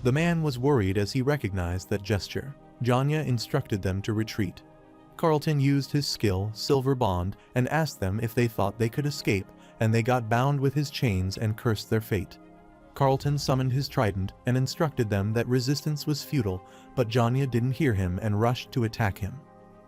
Speaker 1: The man was worried as he recognized that gesture. Janya instructed them to retreat. Carlton used his skill, Silver Bond, and asked them if they thought they could escape, and they got bound with his chains and cursed their fate. Carlton summoned his trident and instructed them that resistance was futile, but Janya didn't hear him and rushed to attack him.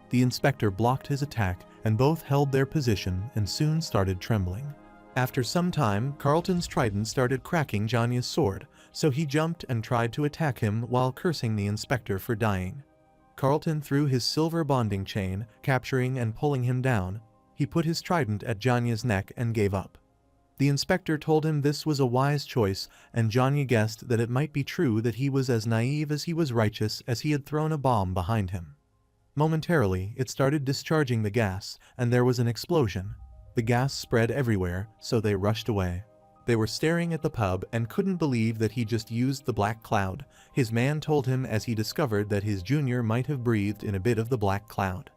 Speaker 1: The inspector blocked his attack, and both held their position and soon started trembling. After some time, Carlton's trident started cracking Janya's sword, so he jumped and tried to attack him while cursing the inspector for dying. Carlton threw his silver bonding chain, capturing and pulling him down. He put his trident at Janya's neck and gave up. The inspector told him this was a wise choice, and Janya guessed that it might be true that he was as naive as he was righteous, as he had thrown a bomb behind him. Momentarily, it started discharging the gas, and there was an explosion. The gas spread everywhere, so they rushed away. They were staring at the pub and couldn't believe that he just used the black cloud. His man told him as he discovered that his junior might have breathed in a bit of the black cloud.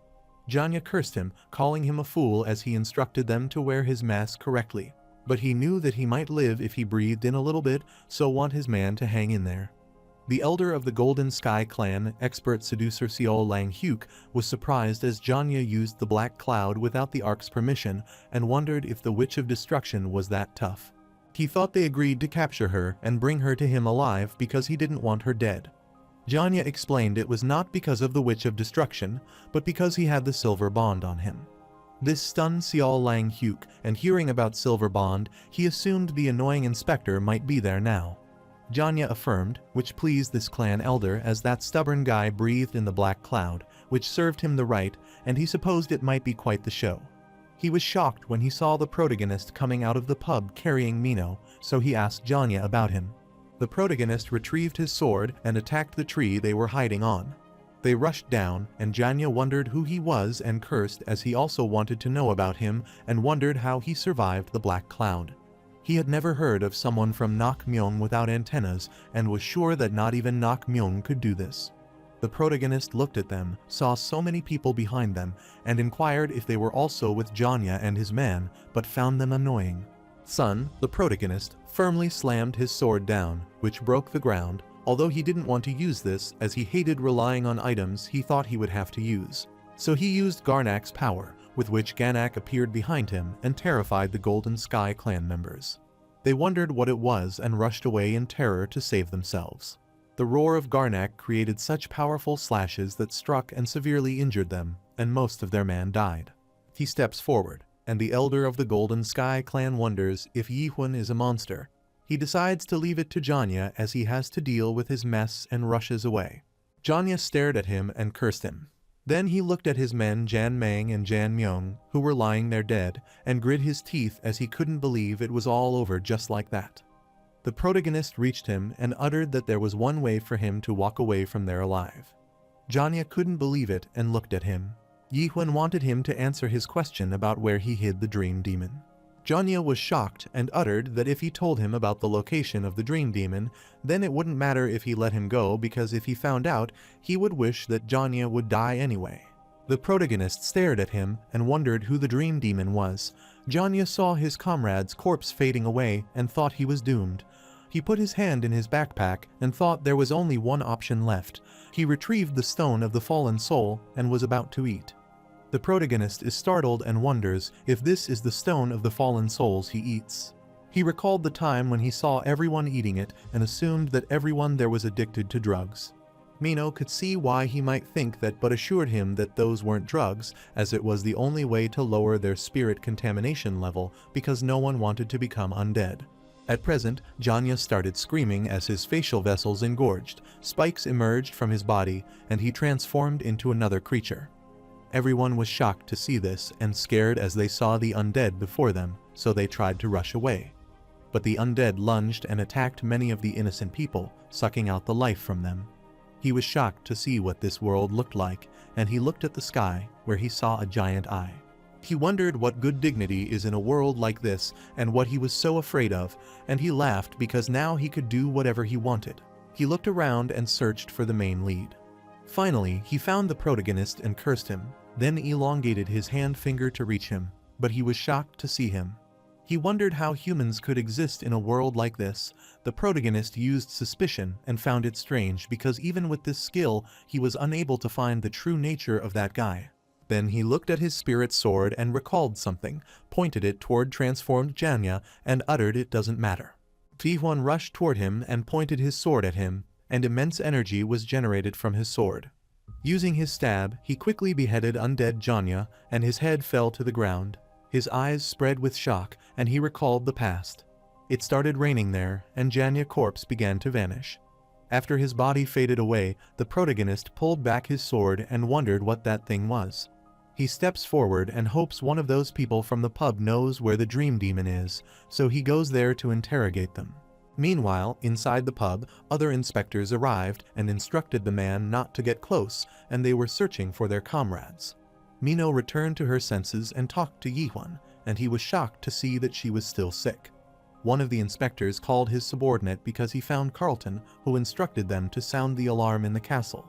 Speaker 1: Janya cursed him, calling him a fool as he instructed them to wear his mask correctly. But he knew that he might live if he breathed in a little bit, so want his man to hang in there. The elder of the Golden Sky clan, expert seducer Seol Lang Hyuk, was surprised as Janya used the black cloud without the Ark's permission and wondered if the Witch of Destruction was that tough. He thought they agreed to capture her and bring her to him alive because he didn't want her dead. Janya explained it was not because of the Witch of Destruction, but because he had the silver bond on him. This stunned Seol Lang Hyuk, and hearing about Silver Bond, he assumed the annoying inspector might be there now. Janya affirmed, which pleased this clan elder as that stubborn guy breathed in the black cloud, which served him the right, and he supposed it might be quite the show. He was shocked when he saw the protagonist coming out of the pub carrying Mino, so he asked Janya about him. The protagonist retrieved his sword and attacked the tree they were hiding on. They rushed down, and Janya wondered who he was and cursed as he also wanted to know about him and wondered how he survived the black cloud. He had never heard of someone from Nak Myung without antennas and was sure that not even Nak Myung could do this. The protagonist looked at them, saw so many people behind them, and inquired if they were also with Janya and his man, but found them annoying. Sun, the protagonist, firmly slammed his sword down, which broke the ground, although he didn't want to use this as he hated relying on items he thought he would have to use. So he used Garnak's power, with which Ganak appeared behind him and terrified the Golden Sky clan members. They wondered what it was and rushed away in terror to save themselves. The roar of Garnak created such powerful slashes that struck and severely injured them, and most of their men died. He steps forward, and the elder of the Golden Sky clan wonders if Yihun is a monster. He decides to leave it to Janya as he has to deal with his mess and rushes away. Janya stared at him and cursed him. Then he looked at his men Jan Mang and Jan Myung, who were lying there dead, and grit his teeth as he couldn't believe it was all over just like that. The protagonist reached him and uttered that there was one way for him to walk away from there alive. Janya couldn't believe it and looked at him. Yihun wanted him to answer his question about where he hid the dream demon. Janya was shocked and uttered that if he told him about the location of the dream demon, then it wouldn't matter if he let him go because if he found out, he would wish that Janya would die anyway. The protagonist stared at him and wondered who the dream demon was. Janya saw his comrade's corpse fading away and thought he was doomed. He put his hand in his backpack and thought there was only one option left. He retrieved the stone of the fallen soul and was about to eat. The protagonist is startled and wonders if this is the stone of the fallen souls he eats. He recalled the time when he saw everyone eating it and assumed that everyone there was addicted to drugs. Mino could see why he might think that but assured him that those weren't drugs, as it was the only way to lower their spirit contamination level because no one wanted to become undead. At present, Janya started screaming as his facial vessels engorged, spikes emerged from his body, and he transformed into another creature. Everyone was shocked to see this and scared as they saw the undead before them, so they tried to rush away. But the undead lunged and attacked many of the innocent people, sucking out the life from them. He was shocked to see what this world looked like, and he looked at the sky, where he saw a giant eye. He wondered what good dignity is in a world like this and what he was so afraid of, and he laughed because now he could do whatever he wanted. He looked around and searched for the main lead. Finally, he found the protagonist and cursed him, then elongated his hand finger to reach him, but he was shocked to see him. He wondered how humans could exist in a world like this. The protagonist used suspicion and found it strange because even with this skill, he was unable to find the true nature of that guy. Then he looked at his spirit sword and recalled something, pointed it toward transformed Janya, and uttered, "It doesn't matter." Ji-hwan rushed toward him and pointed his sword at him, and immense energy was generated from his sword. Using his stab, he quickly beheaded undead Janya, and his head fell to the ground. His eyes spread with shock, and he recalled the past. It started raining there, and Janya's corpse began to vanish. After his body faded away, the protagonist pulled back his sword and wondered what that thing was. He steps forward and hopes one of those people from the pub knows where the dream demon is, so he goes there to interrogate them. Meanwhile, inside the pub, other inspectors arrived and instructed the man not to get close, and they were searching for their comrades. Mino returned to her senses and talked to Yi-hwan, and he was shocked to see that she was still sick. One of the inspectors called his subordinate because he found Carlton, who instructed them to sound the alarm in the castle.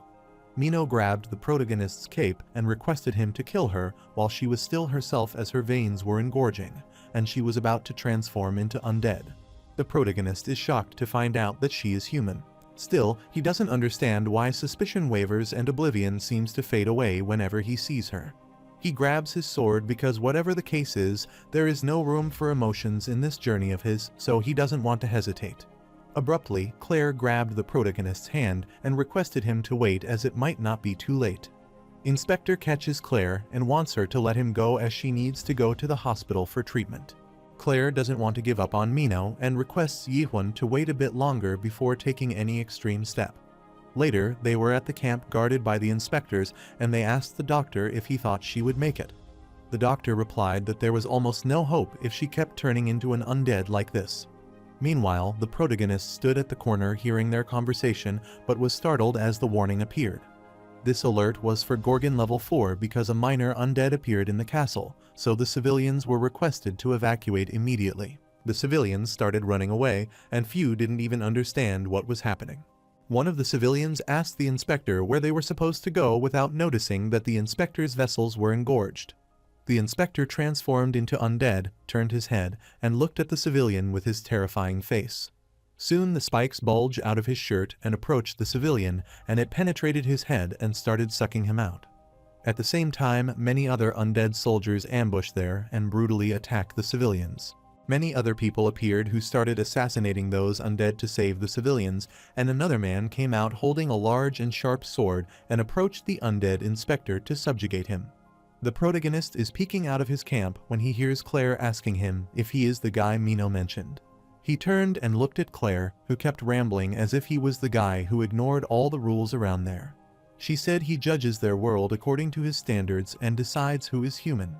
Speaker 1: Mino grabbed the protagonist's cape and requested him to kill her while she was still herself as her veins were engorging, and she was about to transform into undead. The protagonist is shocked to find out that she is human. Still, he doesn't understand why suspicion wavers and oblivion seems to fade away whenever he sees her. He grabs his sword because whatever the case is, there is no room for emotions in this journey of his, so he doesn't want to hesitate. Abruptly, Claire grabbed the protagonist's hand and requested him to wait as it might not be too late. Inspector catches Claire and wants her to let him go as she needs to go to the hospital for treatment. Claire doesn't want to give up on Mino and requests Yi-hwan to wait a bit longer before taking any extreme step. Later, they were at the camp guarded by the inspectors, and they asked the doctor if he thought she would make it. The doctor replied that there was almost no hope if she kept turning into an undead like this. Meanwhile, the protagonist stood at the corner hearing their conversation but was startled as the warning appeared. This alert was for Gorgon level 4 because a minor undead appeared in the castle, so the civilians were requested to evacuate immediately. The civilians started running away, and few didn't even understand what was happening. One of the civilians asked the inspector where they were supposed to go without noticing that the inspector's vessels were engorged. The inspector transformed into undead, turned his head, and looked at the civilian with his terrifying face. Soon the spikes bulged out of his shirt and approached the civilian, and it penetrated his head and started sucking him out. At the same time, many other undead soldiers ambushed there and brutally attacked the civilians. Many other people appeared who started assassinating those undead to save the civilians, and another man came out holding a large and sharp sword and approached the undead inspector to subjugate him. The protagonist is peeking out of his camp when he hears Claire asking him if he is the guy Mino mentioned. He turned and looked at Claire, who kept rambling as if he was the guy who ignored all the rules around there. She said he judges their world according to his standards and decides who is human.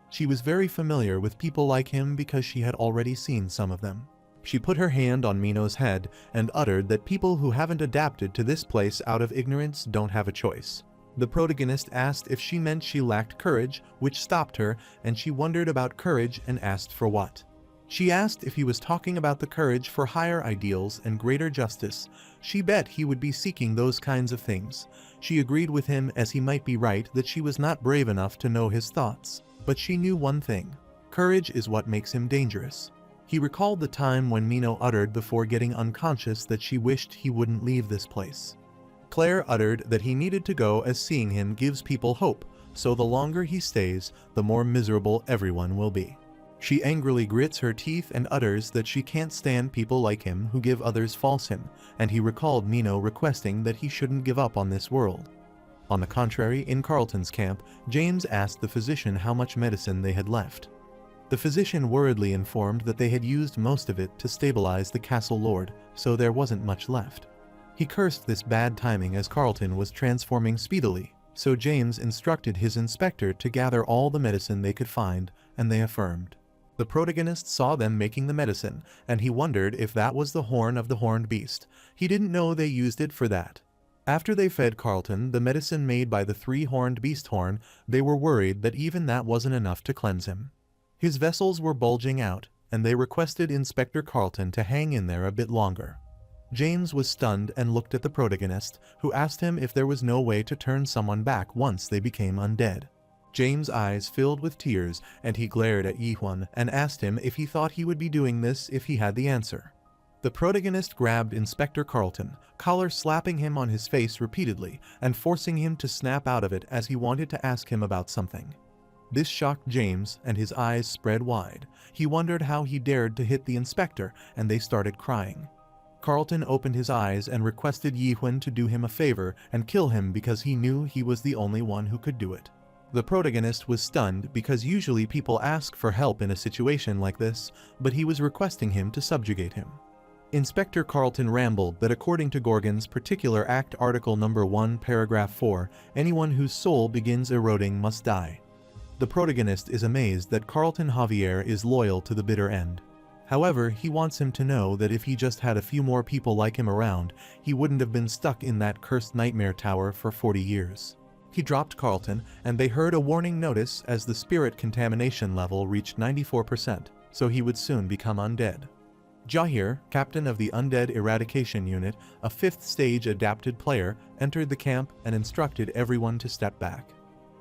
Speaker 1: She was very familiar with people like him because she had already seen some of them. She put her hand on Mino's head and uttered that people who haven't adapted to this place out of ignorance don't have a choice. The protagonist asked if she meant she lacked courage, which stopped her, and she wondered about courage and asked for what. She asked if he was talking about the courage for higher ideals and greater justice. She bet he would be seeking those kinds of things. She agreed with him as he might be right that she was not brave enough to know his thoughts. But she knew one thing. Courage is what makes him dangerous. He recalled the time when Mino uttered before getting unconscious that she wished he wouldn't leave this place. Claire uttered that he needed to go as seeing him gives people hope, so the longer he stays, the more miserable everyone will be. She angrily grits her teeth and utters that she can't stand people like him who give others false him, and he recalled Mino requesting that he shouldn't give up on this world. On the contrary, in Carlton's camp, James asked the physician how much medicine they had left. The physician worriedly informed that they had used most of it to stabilize the castle lord, so there wasn't much left. He cursed this bad timing as Carlton was transforming speedily, so James instructed his inspector to gather all the medicine they could find, and they affirmed. The protagonist saw them making the medicine, and he wondered if that was the horn of the horned beast. He didn't know they used it for that. After they fed Carlton the medicine made by the three-horned beast horn, they were worried that even that wasn't enough to cleanse him. His vessels were bulging out, and they requested Inspector Carlton to hang in there a bit longer. James was stunned and looked at the protagonist, who asked him if there was no way to turn someone back once they became undead. James' eyes filled with tears, and he glared at Yi-Huan and asked him if he thought he would be doing this if he had the answer. The protagonist grabbed Inspector Carlton, collar slapping him on his face repeatedly and forcing him to snap out of it as he wanted to ask him about something. This shocked James, and his eyes spread wide. He wondered how he dared to hit the inspector, and they started crying. Carlton opened his eyes and requested Yi-Huan to do him a favor and kill him because he knew he was the only one who could do it. The protagonist was stunned because usually people ask for help in a situation like this, but he was requesting him to subjugate him. Inspector Carlton rambled that according to Gorgon's particular Act Article No. 1 Paragraph 4, anyone whose soul begins eroding must die. The protagonist is amazed that Carlton Javier is loyal to the bitter end. However, he wants him to know that if he just had a few more people like him around, he wouldn't have been stuck in that cursed nightmare tower for 40 years. He dropped Carlton, and they heard a warning notice as the spirit contamination level reached 94%, so he would soon become undead. Jahir, captain of the Undead Eradication Unit, a 5th stage adapted player, entered the camp and instructed everyone to step back.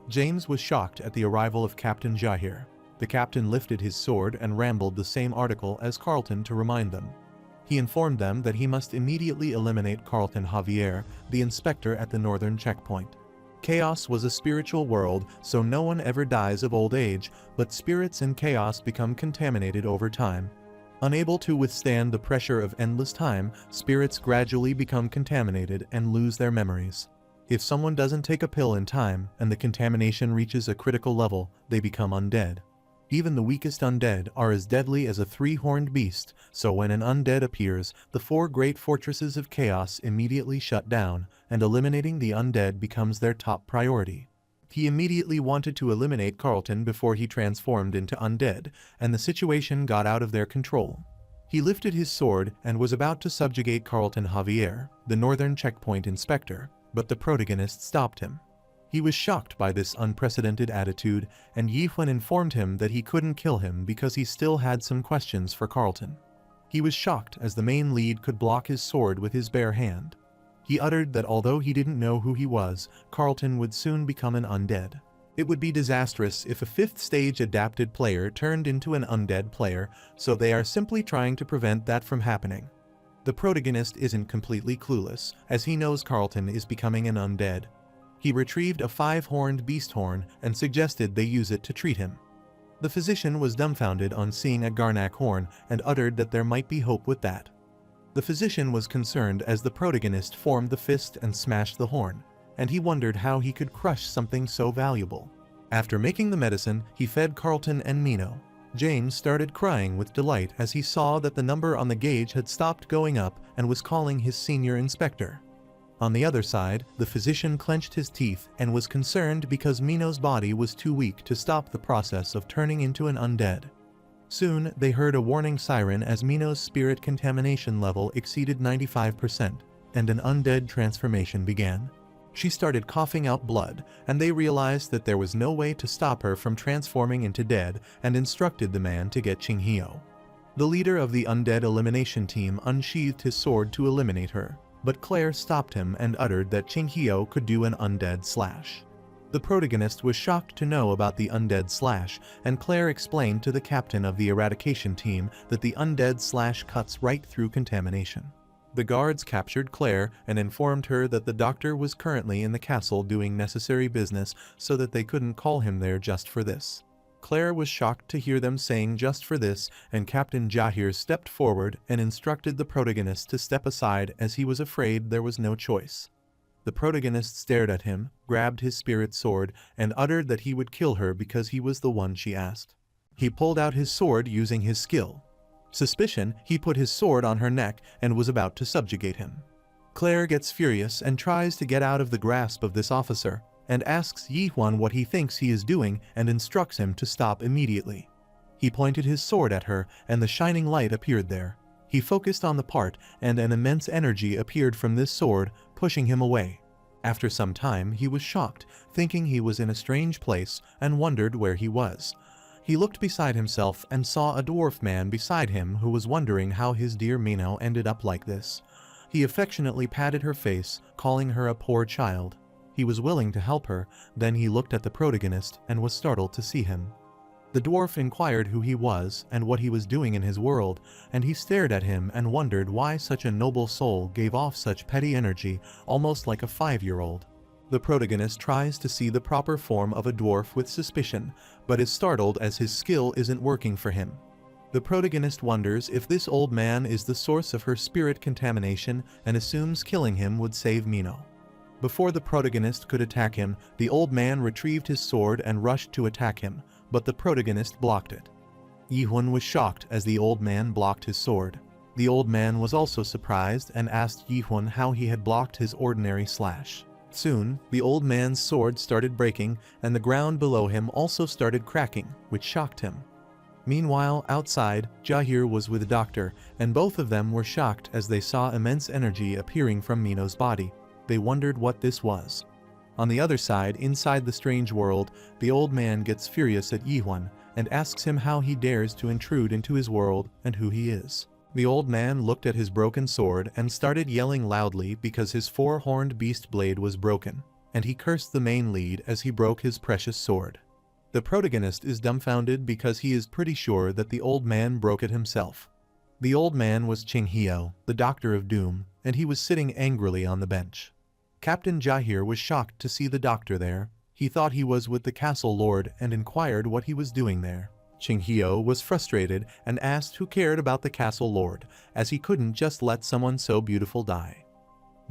Speaker 1: James was shocked at the arrival of Captain Jahir. The captain lifted his sword and rambled the same article as Carlton to remind them. He informed them that he must immediately eliminate Carlton Javier, the inspector at the northern checkpoint. Chaos was a spiritual world, so no one ever dies of old age, but spirits in chaos become contaminated over time. Unable to withstand the pressure of endless time, spirits gradually become contaminated and lose their memories. If someone doesn't take a pill in time and the contamination reaches a critical level, they become undead. Even the weakest undead are as deadly as a three-horned beast, so when an undead appears, the 4 great fortresses of chaos immediately shut down, and eliminating the undead becomes their top priority. He immediately wanted to eliminate Carlton before he transformed into undead, and the situation got out of their control. He lifted his sword and was about to subjugate Carlton Javier, the northern checkpoint inspector, but the protagonist stopped him. He was shocked by this unprecedented attitude, and Yi-Huan informed him that he couldn't kill him because he still had some questions for Carlton. He was shocked as the main lead could block his sword with his bare hand. He uttered that although he didn't know who he was, Carlton would soon become an undead. It would be disastrous if a 5th stage adapted player turned into an undead player, so they are simply trying to prevent that from happening. The protagonist isn't completely clueless, as he knows Carlton is becoming an undead. He retrieved a 5-horned beast horn and suggested they use it to treat him. The physician was dumbfounded on seeing a Garnak horn and uttered that there might be hope with that. The physician was concerned as the protagonist formed the fist and smashed the horn, and he wondered how he could crush something so valuable. After making the medicine, he fed Carlton and Mino. James started crying with delight as he saw that the number on the gauge had stopped going up and was calling his senior inspector. On the other side, the physician clenched his teeth and was concerned because Mino's body was too weak to stop the process of turning into an undead. Soon, they heard a warning siren as Mino's spirit contamination level exceeded 95%, and an undead transformation began. She started coughing out blood, and they realized that there was no way to stop her from transforming into dead and instructed the man to get Qinghio. The leader of the undead elimination team unsheathed his sword to eliminate her, but Claire stopped him and uttered that Qinghio could do an undead slash. The protagonist was shocked to know about the undead slash, and Claire explained to the captain of the eradication team that the undead slash cuts right through contamination. The guards captured Claire and informed her that the doctor was currently in the castle doing necessary business so that they couldn't call him there just for this. Claire was shocked to hear them saying just for this, and Captain Jahir stepped forward and instructed the protagonist to step aside as he was afraid there was no choice. The protagonist stared at him, grabbed his spirit sword, and uttered that he would kill her because he was the one she asked. He pulled out his sword using his skill. Suspicion, he put his sword on her neck and was about to subjugate him. Claire gets furious and tries to get out of the grasp of this officer, and asks Yi-Huan what he thinks he is doing and instructs him to stop immediately. He pointed his sword at her, and the shining light appeared there. He focused on the part, and an immense energy appeared from this sword, pushing him away. After some time he was shocked, thinking he was in a strange place and wondered where he was. He looked beside himself and saw a dwarf man beside him who was wondering how his dear Mino ended up like this. He affectionately patted her face, calling her a poor child. He was willing to help her, then he looked at the protagonist and was startled to see him. The dwarf inquired who he was and what he was doing in his world, and he stared at him and wondered why such a noble soul gave off such petty energy, almost like a 5-year-old. The protagonist tries to see the proper form of a dwarf with suspicion, but is startled as his skill isn't working for him. The protagonist wonders if this old man is the source of her spirit contamination and assumes killing him would save Mino. Before the protagonist could attack him, the old man retrieved his sword and rushed to attack him, but the protagonist blocked it. Yihun was shocked as the old man blocked his sword. The old man was also surprised and asked Yihun how he had blocked his ordinary slash. Soon, the old man's sword started breaking and the ground below him also started cracking, which shocked him. Meanwhile, outside, Jahir was with the doctor, and both of them were shocked as they saw immense energy appearing from Mino's body. They wondered what this was. On the other side, inside the strange world, the old man gets furious at Yihun and asks him how he dares to intrude into his world and who he is. The old man looked at his broken sword and started yelling loudly because his 4-horned beast blade was broken, and he cursed the main lead as he broke his precious sword. The protagonist is dumbfounded because he is pretty sure that the old man broke it himself. The old man was Qinghio, the Doctor of Doom, and he was sitting angrily on the bench. Captain Jahir was shocked to see the doctor there. He thought he was with the castle lord and inquired what he was doing there. Qinghio was frustrated and asked who cared about the castle lord, as he couldn't just let someone so beautiful die.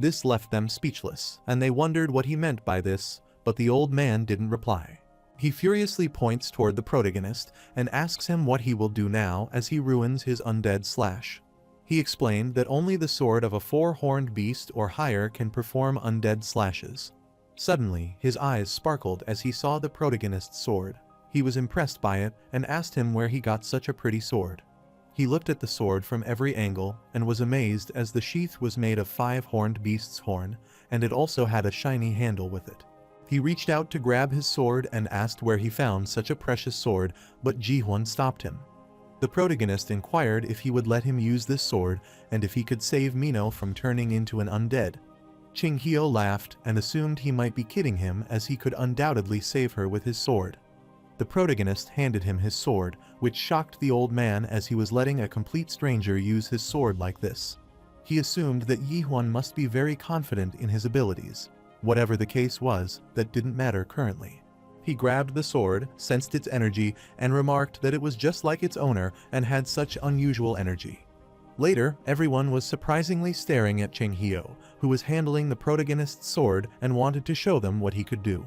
Speaker 1: This left them speechless, and they wondered what he meant by this, but the old man didn't reply. He furiously points toward the protagonist and asks him what he will do now as he ruins his undead slash. He explained that only the sword of a 4-horned beast or higher can perform undead slashes. Suddenly, his eyes sparkled as he saw the protagonist's sword. He was impressed by it and asked him where he got such a pretty sword. He looked at the sword from every angle and was amazed as the sheath was made of 5-horned beast's horn, and it also had a shiny handle with it. He reached out to grab his sword and asked where he found such a precious sword, but Jihun stopped him. The protagonist inquired if he would let him use this sword and if he could save Mino from turning into an undead. Qinghio laughed and assumed he might be kidding him as he could undoubtedly save her with his sword. The protagonist handed him his sword, which shocked the old man as he was letting a complete stranger use his sword like this. He assumed that Yihun must be very confident in his abilities. Whatever the case was, that didn't matter currently. He grabbed the sword, sensed its energy, and remarked that it was just like its owner and had such unusual energy. Later, everyone was surprisingly staring at Qinghio, who was handling the protagonist's sword and wanted to show them what he could do.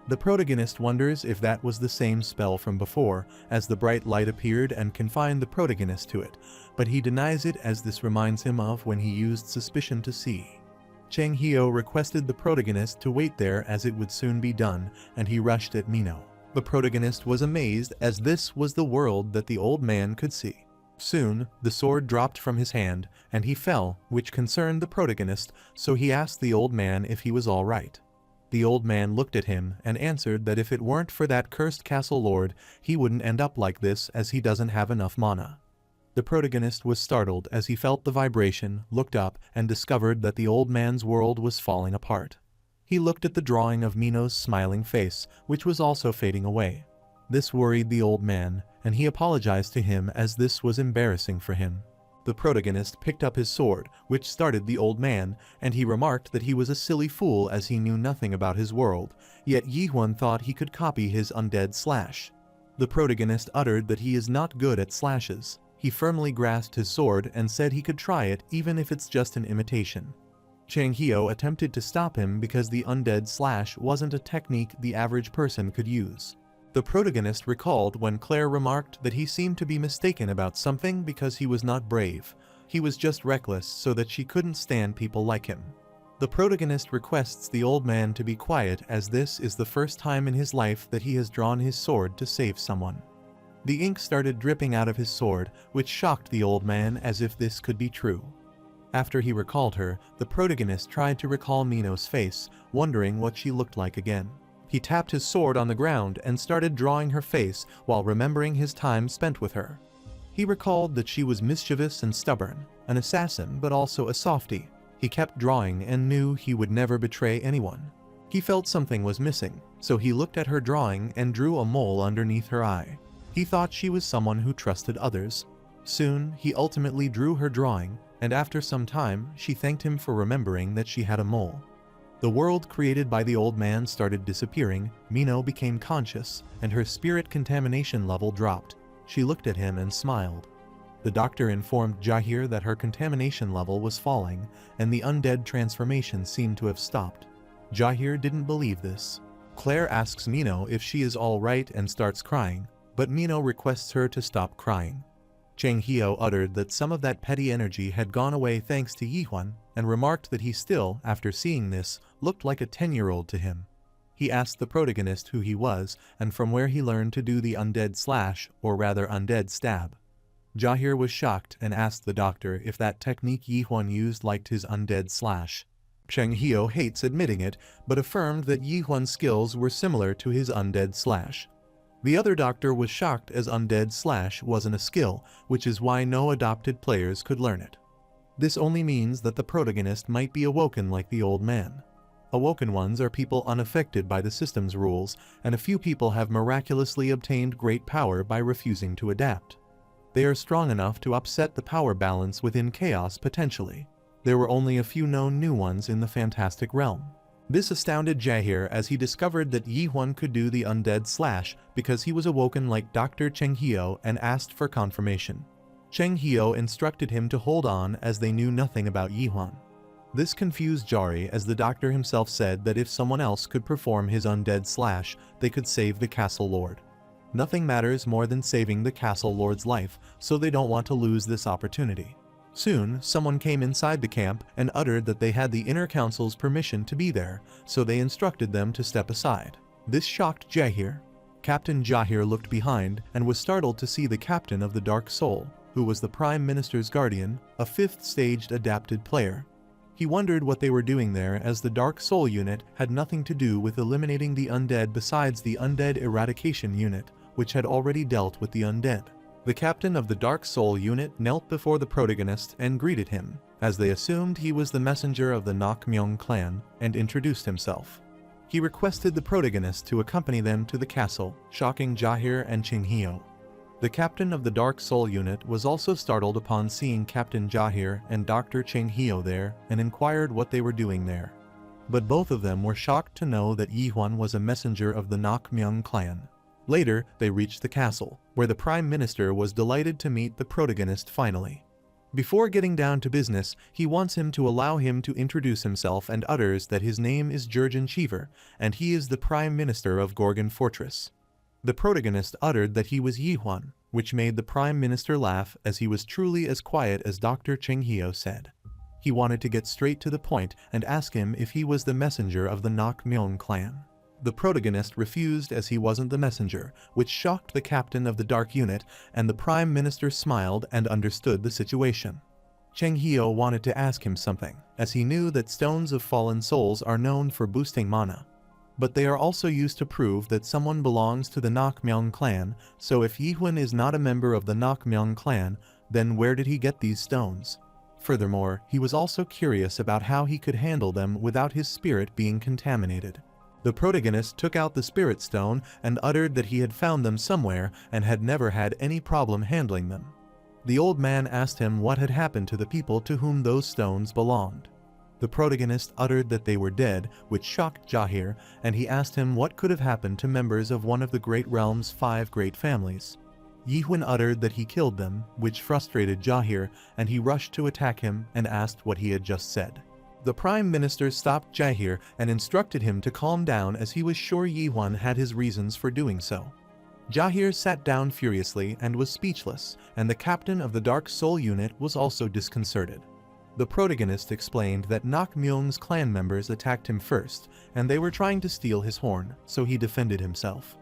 Speaker 1: The protagonist wonders if that was the same spell from before, as the bright light appeared and confined the protagonist to it, but he denies it as this reminds him of when he used suspicion to see. Qinghio requested the protagonist to wait there as it would soon be done, and he rushed at Mino. The protagonist was amazed as this was the world that the old man could see. Soon, the sword dropped from his hand, and he fell, which concerned the protagonist, so he asked the old man if he was all right. The old man looked at him and answered that if it weren't for that cursed castle lord, he wouldn't end up like this as he doesn't have enough mana. The protagonist was startled as he felt the vibration, looked up, and discovered that the old man's world was falling apart. He looked at the drawing of Mino's smiling face, which was also fading away. This worried the old man, and he apologized to him as this was embarrassing for him. The protagonist picked up his sword, which startled the old man, and he remarked that he was a silly fool as he knew nothing about his world, yet Yihun thought he could copy his undead slash. The protagonist uttered that he is not good at slashes. He firmly grasped his sword and said he could try it even if it's just an imitation. Qinghio attempted to stop him because the undead slash wasn't a technique the average person could use. The protagonist recalled when Claire remarked that he seemed to be mistaken about something because he was not brave. He was just reckless so that she couldn't stand people like him. The protagonist requests the old man to be quiet as this is the first time in his life that he has drawn his sword to save someone. The ink started dripping out of his sword, which shocked the old man as if this could be true. After he recalled her, the protagonist tried to recall Mino's face, wondering what she looked like again. He tapped his sword on the ground and started drawing her face while remembering his time spent with her. He recalled that she was mischievous and stubborn, an assassin but also a softie. He kept drawing and knew he would never betray anyone. He felt something was missing, so he looked at her drawing and drew a mole underneath her eye. He thought she was someone who trusted others. Soon, he ultimately drew her drawing, and after some time, she thanked him for remembering that she had a mole. The world created by the old man started disappearing, Mino became conscious, and her spirit contamination level dropped. She looked at him and smiled. The doctor informed Jahir that her contamination level was falling, and the undead transformation seemed to have stopped. Jahir didn't believe this. Claire asks Mino if she is all right and starts crying, but Mino requests her to stop crying. Cheng Hio uttered that some of that petty energy had gone away thanks to Yihuan, and remarked that he still, after seeing this, looked like a 10-year-old to him. He asked the protagonist who he was and from where he learned to do the undead slash, or rather undead stab. Jahir was shocked and asked the doctor if that technique Yihuan used liked his undead slash. Cheng Hio hates admitting it, but affirmed that Yihuan's skills were similar to his undead slash. The other doctor was shocked as undead slash wasn't a skill, which is why no adopted players could learn it. This only means that the protagonist might be awoken like the old man. Awoken ones are people unaffected by the system's rules, and a few people have miraculously obtained great power by refusing to adapt. They are strong enough to upset the power balance within chaos potentially. There were only a few known new ones in the fantastic realm. This astounded Jahir as he discovered that Yihuan could do the undead slash because he was awoken like Dr. Cheng Hio and asked for confirmation. Cheng Hio instructed him to hold on as they knew nothing about Yihuan. This confused Jari as the doctor himself said that if someone else could perform his undead slash, they could save the castle lord. Nothing matters more than saving the castle lord's life, so they don't want to lose this opportunity. Soon, someone came inside the camp and uttered that they had the inner council's permission to be there, so they instructed them to step aside. This shocked Jahir. Captain Jahir looked behind and was startled to see the captain of the Dark Soul, who was the Prime Minister's guardian, a 5th-staged adapted player. He wondered what they were doing there as the Dark Soul unit had nothing to do with eliminating the undead besides the Undead Eradication unit, which had already dealt with the undead. The captain of the Dark Soul unit knelt before the protagonist and greeted him, as they assumed he was the messenger of the Nakmyeong clan, and introduced himself. He requested the protagonist to accompany them to the castle, shocking Jahir and Cheng Hio. The captain of the Dark Soul unit was also startled upon seeing Captain Jahir and Dr. Cheng Hio there and inquired what they were doing there. But both of them were shocked to know that Yihuan was a messenger of the Nakmyeong clan. Later, they reached the castle, where the Prime Minister was delighted to meet the protagonist finally. Before getting down to business, he wants him to allow him to introduce himself and utters that his name is Jurgen Cheever, and he is the Prime Minister of Gorgon Fortress. The protagonist uttered that he was Yihuan, which made the Prime Minister laugh as he was truly as quiet as Dr. Cheng Hio said. He wanted to get straight to the point and ask him if he was the messenger of the Nakmyeong clan. The protagonist refused as he wasn't the messenger, which shocked the captain of the Dark Unit, and the Prime Minister smiled and understood the situation. Cheng Hio wanted to ask him something, as he knew that stones of fallen souls are known for boosting mana. But they are also used to prove that someone belongs to the Nakmyeong clan, so if Yihuan is not a member of the Nakmyeong clan, then where did he get these stones? Furthermore, he was also curious about how he could handle them without his spirit being contaminated. The protagonist took out the spirit stone and uttered that he had found them somewhere and had never had any problem handling them. The old man asked him what had happened to the people to whom those stones belonged. The protagonist uttered that they were dead, which shocked Jahir, and he asked him what could have happened to members of one of the Great Realm's 5 great families. Yihuan uttered that he killed them, which frustrated Jahir, and he rushed to attack him and asked what he had just said. The Prime Minister stopped Jahir and instructed him to calm down as he was sure Yihuan had his reasons for doing so. Jahir sat down furiously and was speechless, and the captain of the Dark Soul unit was also disconcerted. The protagonist explained that Nakmyeong's clan members attacked him first, and they were trying to steal his horn, so he defended himself.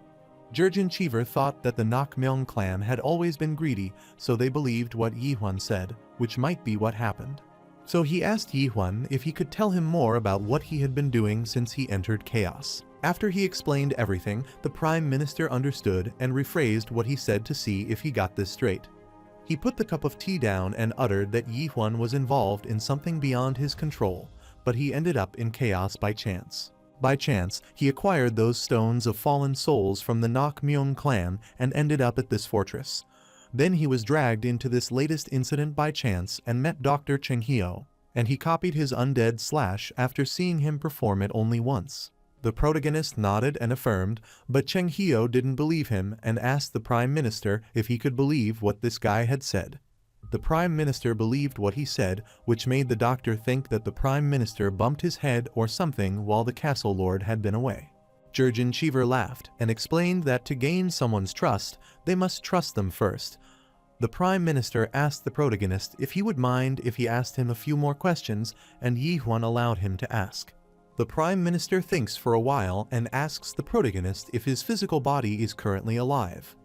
Speaker 1: Jurgen Cheever thought that the Nakmyeong clan had always been greedy, so they believed what Yihuan said, which might be what happened. So he asked Yi Huan if he could tell him more about what he had been doing since he entered chaos. After he explained everything, the Prime Minister understood and rephrased what he said to see if he got this straight. He put the cup of tea down and uttered that Yi Huan was involved in something beyond his control, but he ended up in chaos by chance. By chance, he acquired those stones of fallen souls from the Nok Myung clan and ended up at this fortress. Then he was dragged into this latest incident by chance and met Dr. Cheng Hyo, and he copied his undead Slash after seeing him perform it only once. The protagonist nodded and affirmed, but Cheng Hyo didn't believe him and asked the Prime Minister if he could believe what this guy had said. The Prime Minister believed what he said, which made the doctor think that the Prime Minister bumped his head or something while the Castle Lord had been away. Jurgen Cheever laughed and explained that to gain someone's trust, they must trust them first. The Prime Minister asked the protagonist if he would mind if he asked him a few more questions, and Yi Huan allowed him to ask. The Prime Minister thinks for a while and asks the protagonist if his physical body is currently alive.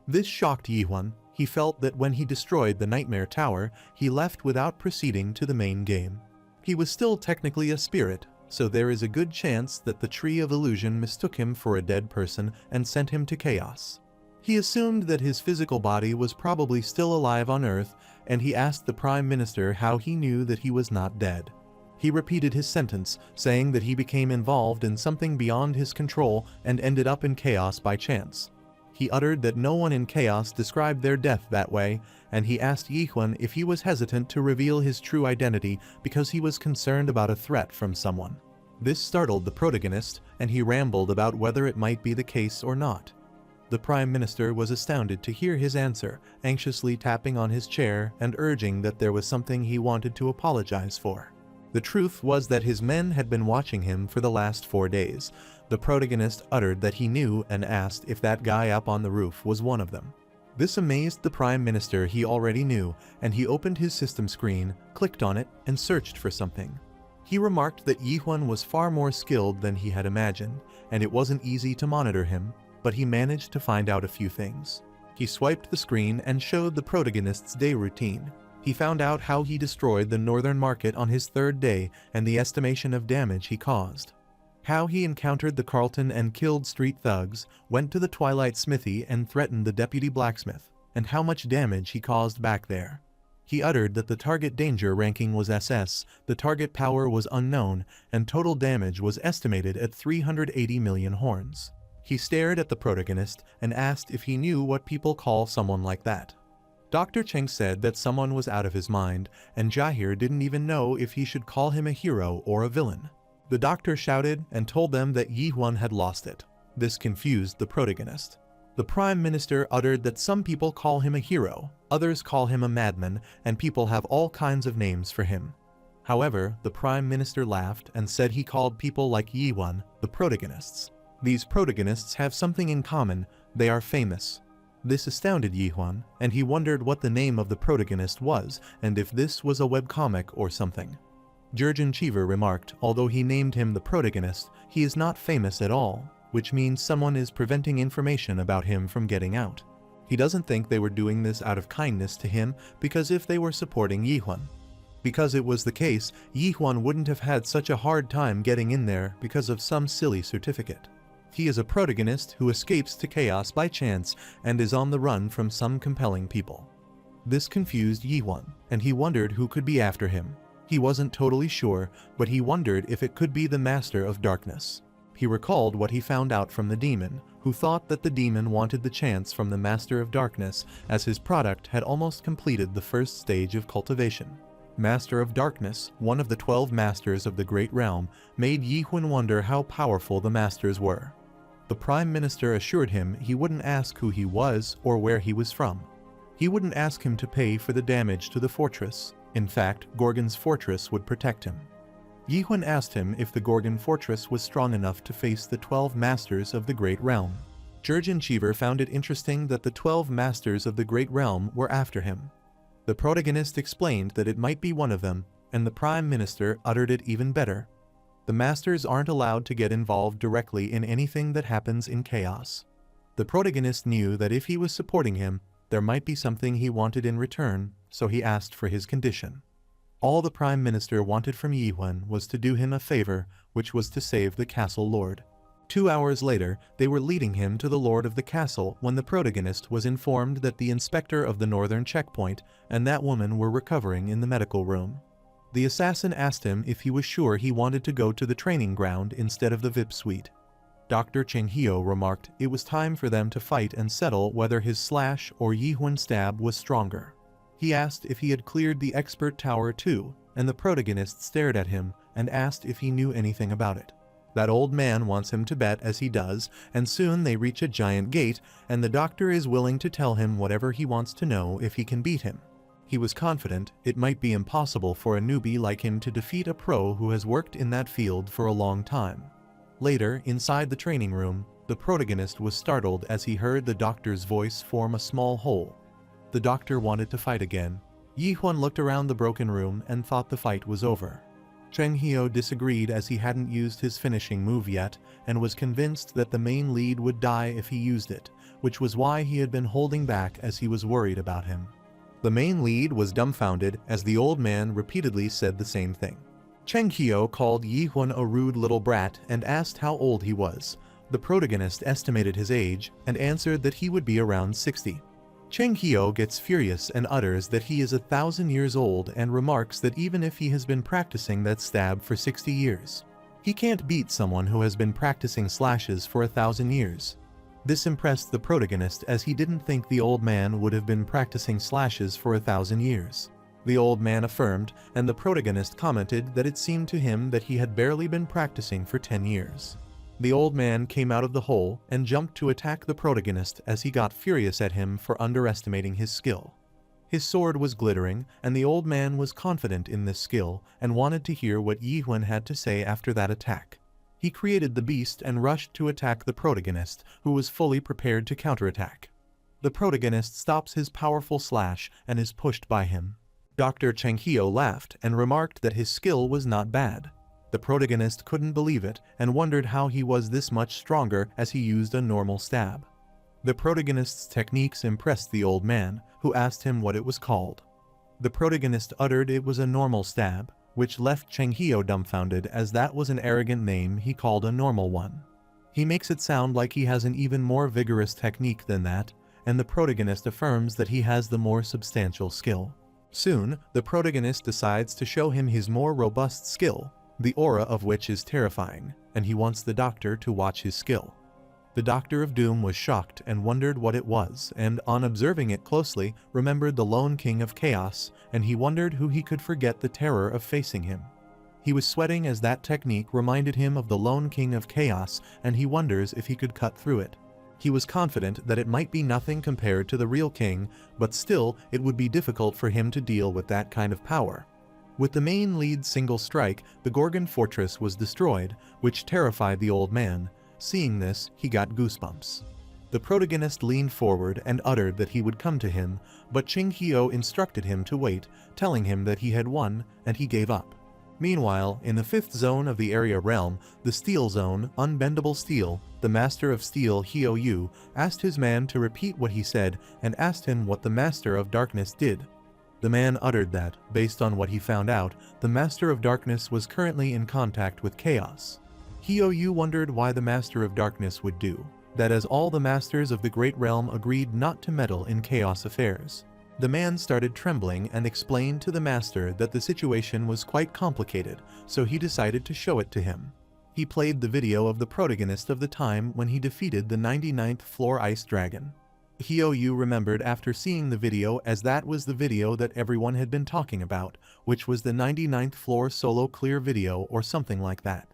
Speaker 1: This shocked Yi Huan. He felt that when he destroyed the Nightmare Tower, he left without proceeding to the main game. He was still technically a spirit, so there is a good chance that the Tree of Illusion mistook him for a dead person and sent him to chaos. He assumed that his physical body was probably still alive on Earth, and he asked the Prime Minister how he knew that he was not dead. He repeated his sentence, saying that he became involved in something beyond his control and ended up in chaos by chance. He uttered that no one in chaos described their death that way, and he asked Yi Huan if he was hesitant to reveal his true identity because he was concerned about a threat from someone. This startled the protagonist, and he rambled about whether it might be the case or not. The Prime Minister was astounded to hear his answer, anxiously tapping on his chair and urging that there was something he wanted to apologize for. The truth was that his men had been watching him for the last 4 days. The protagonist uttered that he knew and asked if that guy up on the roof was one of them. This amazed the Prime Minister. He already knew, and he opened his system screen, clicked on it, and searched for something. He remarked that Yi Huan was far more skilled than he had imagined, and it wasn't easy to monitor him, but he managed to find out a few things. He swiped the screen and showed the protagonist's day routine. He found out how he destroyed the northern market on his 3rd day and the estimation of damage he caused. How he encountered the Carlton and killed street thugs, went to the Twilight Smithy and threatened the deputy blacksmith, and how much damage he caused back there. He uttered that the target danger ranking was SS, the target power was unknown, and total damage was estimated at 380 million horns. He stared at the protagonist and asked if he knew what people call someone like that. Dr. Cheng said that someone was out of his mind, and Jahir didn't even know if he should call him a hero or a villain. The doctor shouted and told them that Yi Huan had lost it. This confused the protagonist. The Prime Minister uttered that some people call him a hero, others call him a madman, and people have all kinds of names for him. However, the Prime Minister laughed and said he called people like Yi Huan the protagonists. These protagonists have something in common: they are famous. This astounded Yi Huan, and he wondered what the name of the protagonist was and if this was a webcomic or something. Jurgen Cheever remarked, although he named him the protagonist, he is not famous at all, which means someone is preventing information about him from getting out. He doesn't think they were doing this out of kindness to him, because if they were supporting Yi Huan. Because it was the case, Yi Huan wouldn't have had such a hard time getting in there because of some silly certificate. He is a protagonist who escapes to chaos by chance and is on the run from some compelling people. This confused Yi Huan, and he wondered who could be after him. He wasn't totally sure, but he wondered if it could be the Master of Darkness. He recalled what he found out from the demon, who thought that the demon wanted the chance from the Master of Darkness, as his product had almost completed the first stage of cultivation. Master of Darkness, one of the 12 Masters of the Great Realm, made Yi Huan wonder how powerful the Masters were. The Prime Minister assured him he wouldn't ask who he was or where he was from. He wouldn't ask him to pay for the damage to the fortress. In fact, Gorgon's fortress would protect him. Yi Huan asked him if the Gorgon fortress was strong enough to face the 12 Masters of the Great Realm. Jurgen Cheever found it interesting that the 12 Masters of the Great Realm were after him. The protagonist explained that it might be one of them, and the Prime Minister uttered it even better. The Masters aren't allowed to get involved directly in anything that happens in chaos. The protagonist knew that if he was supporting him, there might be something he wanted in return, so he asked for his condition. All the Prime Minister wanted from Yihun was to do him a favor, which was to save the castle lord. 2 hours later, they were leading him to the lord of the castle when the protagonist was informed that the inspector of the northern checkpoint and that woman were recovering in the medical room. The assassin asked him if he was sure he wanted to go to the training ground instead of the VIP suite. Dr. Cheng Hio remarked it was time for them to fight and settle whether his slash or Yihun stab was stronger. He asked if he had cleared the expert tower too, and the protagonist stared at him and asked if he knew anything about it. That old man wants him to bet as he does, and soon they reach a giant gate, and the doctor is willing to tell him whatever he wants to know if he can beat him. He was confident it might be impossible for a newbie like him to defeat a pro who has worked in that field for a long time. Later, inside the training room, the protagonist was startled as he heard the doctor's voice form a small hole. The doctor wanted to fight again. Yihun looked around the broken room and thought the fight was over. Cheng Hio disagreed as he hadn't used his finishing move yet and was convinced that the main lead would die if he used it, which was why he had been holding back as he was worried about him. The main lead was dumbfounded as the old man repeatedly said the same thing. Cheng Hio called Yihun a rude little brat and asked how old he was. The protagonist estimated his age and answered that he would be around 60. Cheng Hio gets furious and utters that he is 1,000 years old and remarks that even if he has been practicing that stab for 60 years, he can't beat someone who has been practicing slashes for 1,000 years. This impressed the protagonist as he didn't think the old man would have been practicing slashes for 1,000 years. The old man affirmed, and the protagonist commented that it seemed to him that he had barely been practicing for 10 years. The old man came out of the hole and jumped to attack the protagonist as he got furious at him for underestimating his skill. His sword was glittering, and the old man was confident in this skill and wanted to hear what Yihun had to say after that attack. He created the beast and rushed to attack the protagonist, who was fully prepared to counterattack. The protagonist stops his powerful slash and is pushed by him. Dr. Cheng Hio laughed and remarked that his skill was not bad. The protagonist couldn't believe it and wondered how he was this much stronger as he used a normal stab. The protagonist's techniques impressed the old man, who asked him what it was called. The protagonist uttered it was a normal stab, which left Cheng Hio dumbfounded as that was an arrogant name he called a normal one. He makes it sound like he has an even more vigorous technique than that, and the protagonist affirms that he has the more substantial skill. Soon, the protagonist decides to show him his more robust skill, the aura of which is terrifying, and he wants the doctor to watch his skill. The Doctor of Doom was shocked and wondered what it was, and on observing it closely, remembered the lone king of chaos, and he wondered who he could forget the terror of facing him. He was sweating as that technique reminded him of the lone king of chaos, and he wonders if he could cut through it. He was confident that it might be nothing compared to the real king, but still it would be difficult for him to deal with that kind of power. With the main lead single strike, the Gorgon fortress was destroyed, which terrified the old man. Seeing this, he got goosebumps. The protagonist leaned forward and uttered that he would come to him, but Cheng Hio instructed him to wait, telling him that he had won, and he gave up. Meanwhile, in the 5th zone of the area realm, the Steel Zone, Unbendable Steel, the Master of Steel Hio Yu asked his man to repeat what he said and asked him what the Master of Darkness did. The man uttered that, based on what he found out, the Master of Darkness was currently in contact with Chaos. Hio Yu wondered why the Master of Darkness would do that, as all the Masters of the Great Realm agreed not to meddle in Chaos affairs. The man started trembling and explained to the Master that the situation was quite complicated, so he decided to show it to him. He played the video of the protagonist of the time when he defeated the 99th floor Ice Dragon. Hio Yu remembered after seeing the video as that was the video that everyone had been talking about, which was the 99th floor solo clear video or something like that.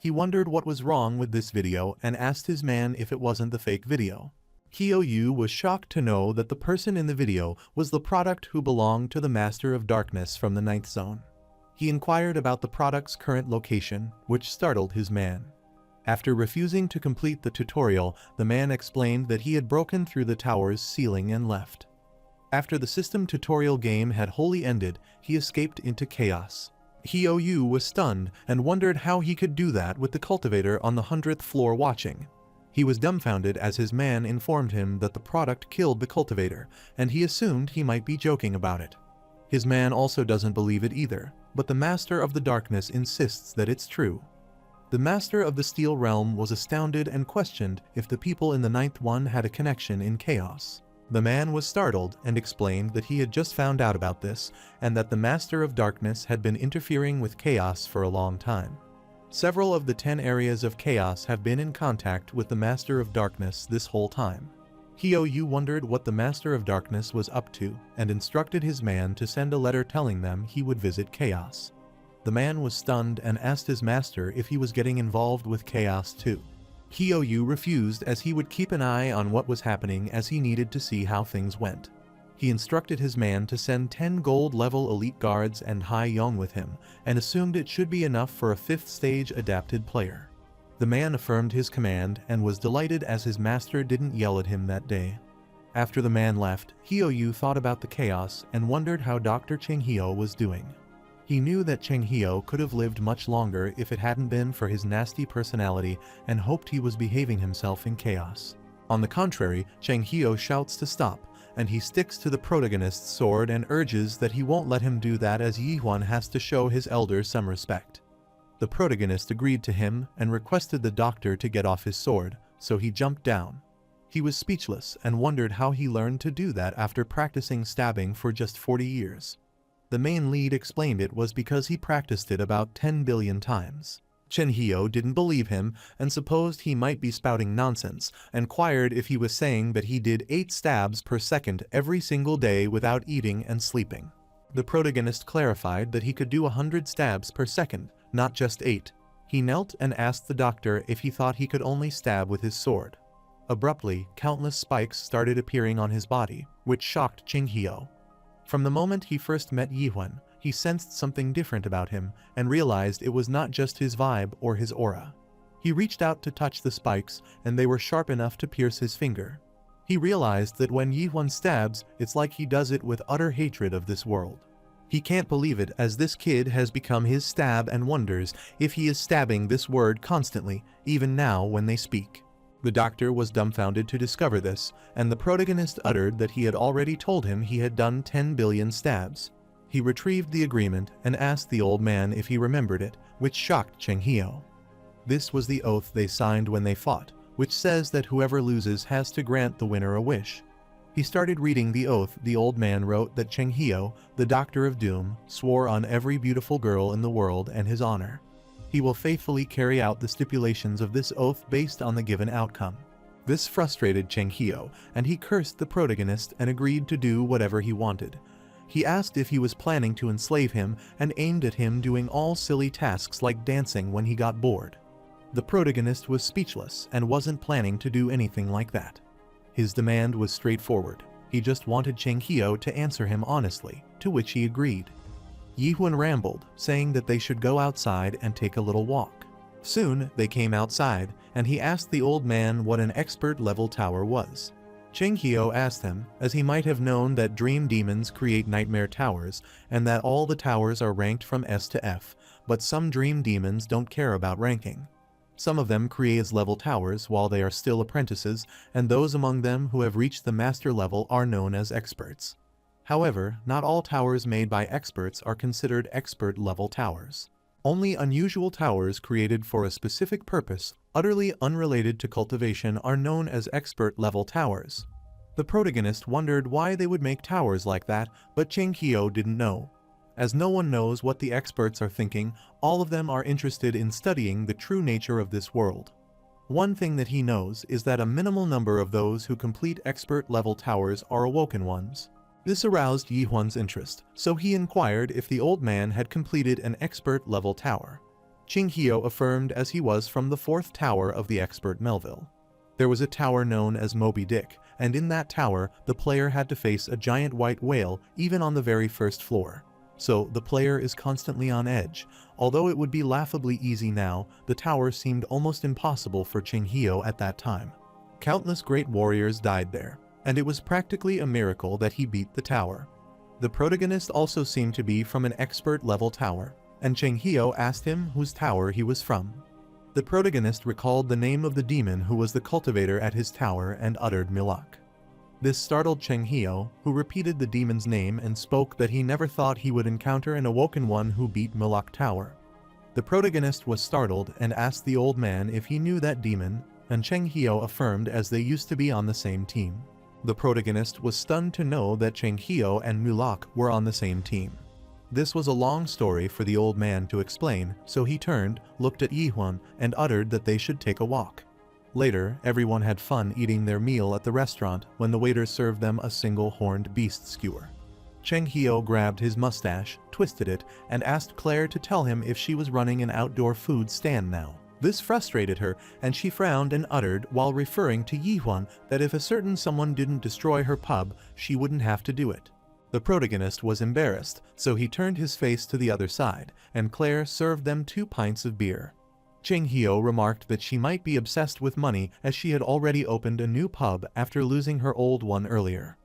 Speaker 1: He wondered what was wrong with this video and asked his man if it wasn't the fake video. Hio Yu was shocked to know that the person in the video was the product who belonged to the Master of Darkness from the 9th zone. He inquired about the product's current location, which startled his man. After refusing to complete the tutorial, the man explained that he had broken through the tower's ceiling and left. After the system tutorial game had wholly ended, he escaped into chaos. Hio Yu was stunned and wondered how he could do that with the cultivator on the 100th floor watching. He was dumbfounded as his man informed him that the product killed the cultivator, and he assumed he might be joking about it. His man also doesn't believe it either, but the Master of the Darkness insists that it's true. The Master of the Steel Realm was astounded and questioned if the people in the Ninth One had a connection in chaos. The man was startled and explained that he had just found out about this, and that the Master of Darkness had been interfering with chaos for a long time. Several of the 10 areas of chaos have been in contact with the Master of Darkness this whole time. Hyo-yu wondered what the Master of Darkness was up to, and instructed his man to send a letter telling them he would visit chaos. The man was stunned and asked his master if he was getting involved with chaos too. Hyo-yu refused, as he would keep an eye on what was happening, as he needed to see how things went. He instructed his man to send 10 gold-level elite guards and Hai-yong with him, and assumed it should be enough for a 5th stage adapted player. The man affirmed his command and was delighted as his master didn't yell at him that day. After the man left, Hyo-yu thought about the chaos and wondered how Dr. Chang-hyo was doing. He knew that Chang-hyo could have lived much longer if it hadn't been for his nasty personality, and hoped he was behaving himself in chaos. On the contrary, Chang-hyo shouts to stop, and he sticks to the protagonist's sword and urges that he won't let him do that, as Yi-hwan has to show his elder some respect. The protagonist agreed to him and requested the doctor to get off his sword, so he jumped down. He was speechless and wondered how he learned to do that after practicing stabbing for just 40 years. The main lead explained it was because he practiced it about 10 billion times. Chang-hyo didn't believe him and supposed he might be spouting nonsense, and inquired if he was saying that he did 8 stabs per second every single day without eating and sleeping. The protagonist clarified that he could do 100 stabs per second, not just 8. He knelt and asked the doctor if he thought he could only stab with his sword. Abruptly, countless spikes started appearing on his body, which shocked Chang-hyo. From the moment he first met Yi-hwan, he sensed something different about him and realized it was not just his vibe or his aura. He reached out to touch the spikes, and they were sharp enough to pierce his finger. He realized that when Yi-hwan stabs, it's like he does it with utter hatred of this world. He can't believe it, as this kid has become his stab, and wonders if he is stabbing this word constantly, even now when they speak. The doctor was dumbfounded to discover this, and the protagonist uttered that he had already told him he had done 10 billion stabs. He retrieved the agreement and asked the old man if he remembered it, which shocked Chang-hyo. This was the oath they signed when they fought, which says that whoever loses has to grant the winner a wish. He started reading the oath. The old man wrote that Chang-hyo, the Doctor of Doom, swore on every beautiful girl in the world and his honor. He will faithfully carry out the stipulations of this oath based on the given outcome. This frustrated Chang-hyo, and he cursed the protagonist and agreed to do whatever he wanted. He asked if he was planning to enslave him and aimed at him doing all silly tasks like dancing when he got bored. The protagonist was speechless and wasn't planning to do anything like that. His demand was straightforward. He just wanted Chang-hyo to answer him honestly, to which he agreed. Yi-hwan rambled, saying that they should go outside and take a little walk. Soon, they came outside, and he asked the old man what an expert-level tower was. Chang-hyo asked him, as he might have known that dream demons create nightmare towers, and that all the towers are ranked from S to F, but some dream demons don't care about ranking. Some of them create as-level towers while they are still apprentices, and those among them who have reached the master level are known as experts. However, not all towers made by experts are considered expert-level towers. Only unusual towers created for a specific purpose, utterly unrelated to cultivation, are known as expert-level towers. The protagonist wondered why they would make towers like that, but Chang-hyo didn't know. As no one knows what the experts are thinking, all of them are interested in studying the true nature of this world. One thing that he knows is that a minimal number of those who complete expert-level towers are awoken ones. This aroused Yi-hwan's interest, so he inquired if the old man had completed an expert-level tower. Chang-hyo affirmed, as he was from the 4th tower of the expert Melville. There was a tower known as Moby Dick, and in that tower, the player had to face a giant white whale even on the very first floor. So, the player is constantly on edge. Although it would be laughably easy now, the tower seemed almost impossible for Chang-hyo at that time. Countless great warriors died there, and it was practically a miracle that he beat the tower. The protagonist also seemed to be from an expert-level tower, and Chang-hyo asked him whose tower he was from. The protagonist recalled the name of the demon who was the cultivator at his tower and uttered Milak. This startled Cheng Hio, who repeated the demon's name and spoke that he never thought he would encounter an awoken one who beat Milok Tower. The protagonist was startled and asked the old man if he knew that demon, and Cheng Hio affirmed as they used to be on the same team. The protagonist was stunned to know that Cheng Hio and Milok were on the same team. This was a long story for the old man to explain, so he turned, looked at Yihuan, and uttered that they should take a walk. Later, everyone had fun eating their meal at the restaurant when the waiter served them a single horned beast skewer. Cheng Hio grabbed his mustache, twisted it, and asked Claire to tell him if she was running an outdoor food stand now. This frustrated her, and she frowned and uttered while referring to Yihuan that if a certain someone didn't destroy her pub, she wouldn't have to do it. The protagonist was embarrassed, so he turned his face to the other side, and Claire served them 2 pints of beer. Cheng Hio remarked that she might be obsessed with money as she had already opened a new pub after losing her old one earlier.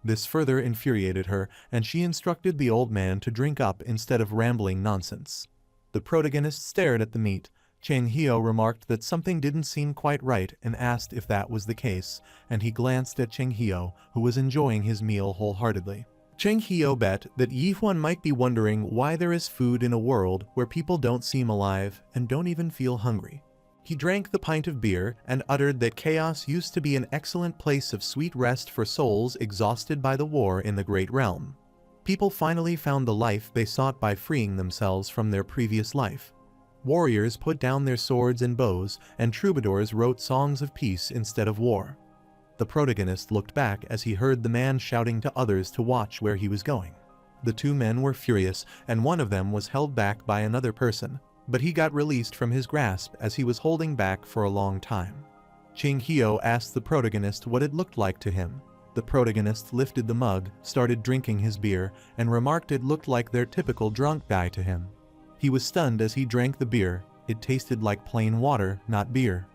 Speaker 1: This further infuriated her, and she instructed the old man to drink up instead of rambling nonsense. The protagonist stared at the meat. Cheng Hio remarked that something didn't seem quite right and asked if that was the case, and he glanced at Cheng Hio, who was enjoying his meal wholeheartedly. Cheng Hio bet that Yihuan might be wondering why there is food in a world where people don't seem alive and don't even feel hungry. He drank the pint of beer and uttered that chaos used to be an excellent place of sweet rest for souls exhausted by the war in the Great Realm. People finally found the life they sought by freeing themselves from their previous life. Warriors put down their swords and bows, and troubadours wrote songs of peace instead of war. The protagonist looked back as he heard the man shouting to others to watch where he was going. The 2 men were furious, and one of them was held back by another person, but he got released from his grasp as he was holding back for a long time. Cheng Hio asked the protagonist what it looked like to him. The protagonist lifted the mug, started drinking his beer, and remarked it looked like their typical drunk guy to him. He was stunned as he drank the beer. It tasted like plain water, not beer.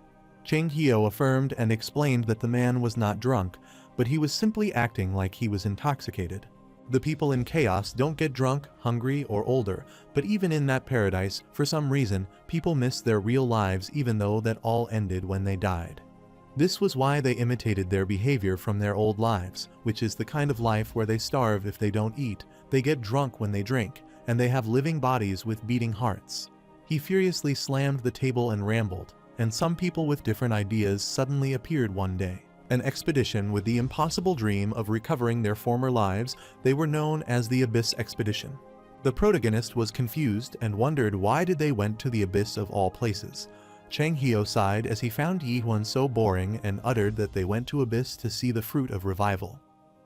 Speaker 1: Cheng Hio affirmed and explained that the man was not drunk, but he was simply acting like he was intoxicated. The people in chaos don't get drunk, hungry, or older, but even in that paradise, for some reason, people miss their real lives even though that all ended when they died. This was why they imitated their behavior from their old lives, which is the kind of life where they starve if they don't eat, they get drunk when they drink, and they have living bodies with beating hearts. He furiously slammed the table and rambled, and some people with different ideas suddenly appeared one day. An expedition with the impossible dream of recovering their former lives, they were known as the Abyss Expedition. The protagonist was confused and wondered why did they went to the Abyss of all places. Cheng Hio sighed as he found Yihuan so boring and uttered that they went to Abyss to see the fruit of revival.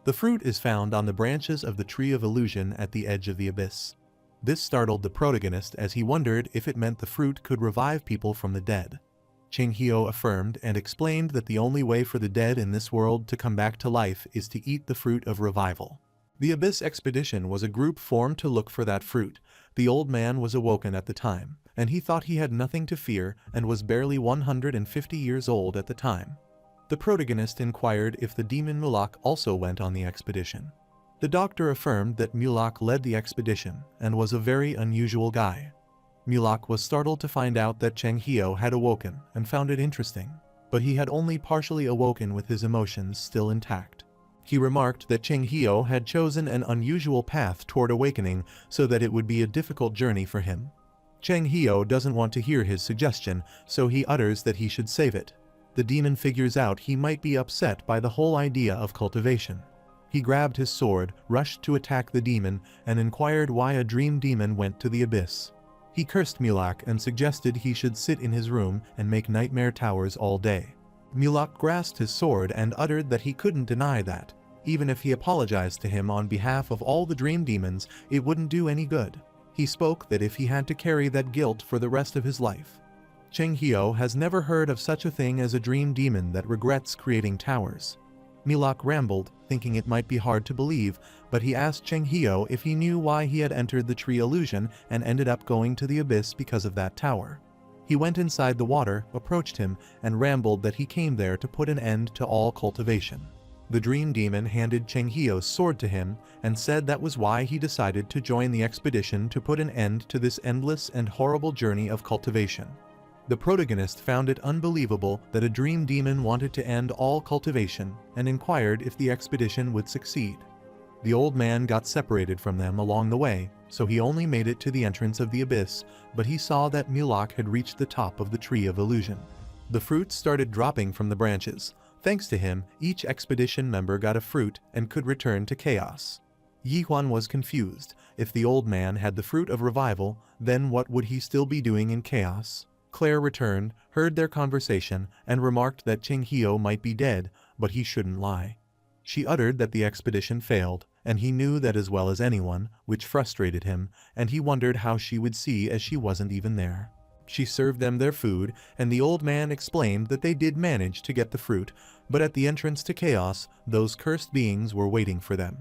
Speaker 1: The fruit is found on the branches of the Tree of Illusion at the edge of the Abyss. This startled the protagonist as he wondered if it meant the fruit could revive people from the dead. Cheng Hio affirmed and explained that the only way for the dead in this world to come back to life is to eat the fruit of revival. The Abyss Expedition was a group formed to look for that fruit. The old man was awoken at the time, and he thought he had nothing to fear and was barely 150 years old at the time. The protagonist inquired if the demon Milok also went on the expedition. The doctor affirmed that Milok led the expedition and was a very unusual guy. Milok was startled to find out that Cheng Hio had awoken and found it interesting, but he had only partially awoken with his emotions still intact. He remarked that Cheng Hio had chosen an unusual path toward awakening so that it would be a difficult journey for him. Cheng Hio doesn't want to hear his suggestion, so he utters that he should save it. The demon figures out he might be upset by the whole idea of cultivation. He grabbed his sword, rushed to attack the demon, and inquired why a dream demon went to the abyss. He cursed Milok and suggested he should sit in his room and make nightmare towers all day. Milok grasped his sword and uttered that he couldn't deny that. Even if he apologized to him on behalf of all the dream demons, it wouldn't do any good. He spoke that if he had to carry that guilt for the rest of his life. Cheng Hio has never heard of such a thing as a dream demon that regrets creating towers. Milok rambled, thinking it might be hard to believe, but he asked Cheng Hio if he knew why he had entered the tree illusion and ended up going to the abyss because of that tower. He went inside the water, approached him, and rambled that he came there to put an end to all cultivation. The dream demon handed Cheng Hio's sword to him and said that was why he decided to join the expedition to put an end to this endless and horrible journey of cultivation. The protagonist found it unbelievable that a dream demon wanted to end all cultivation and inquired if the expedition would succeed. The old man got separated from them along the way, so he only made it to the entrance of the abyss, but he saw that Mulak had reached the top of the tree of illusion. The fruits started dropping from the branches. Thanks to him, each expedition member got a fruit and could return to chaos. Yihuan was confused. If the old man had the fruit of revival, then what would he still be doing in chaos? Claire returned, heard their conversation, and remarked that Qinghio might be dead, but he shouldn't lie. She uttered that the expedition failed, and he knew that as well as anyone, which frustrated him, and he wondered how she would see as she wasn't even there. She served them their food, and the old man explained that they did manage to get the fruit, but at the entrance to chaos, those cursed beings were waiting for them.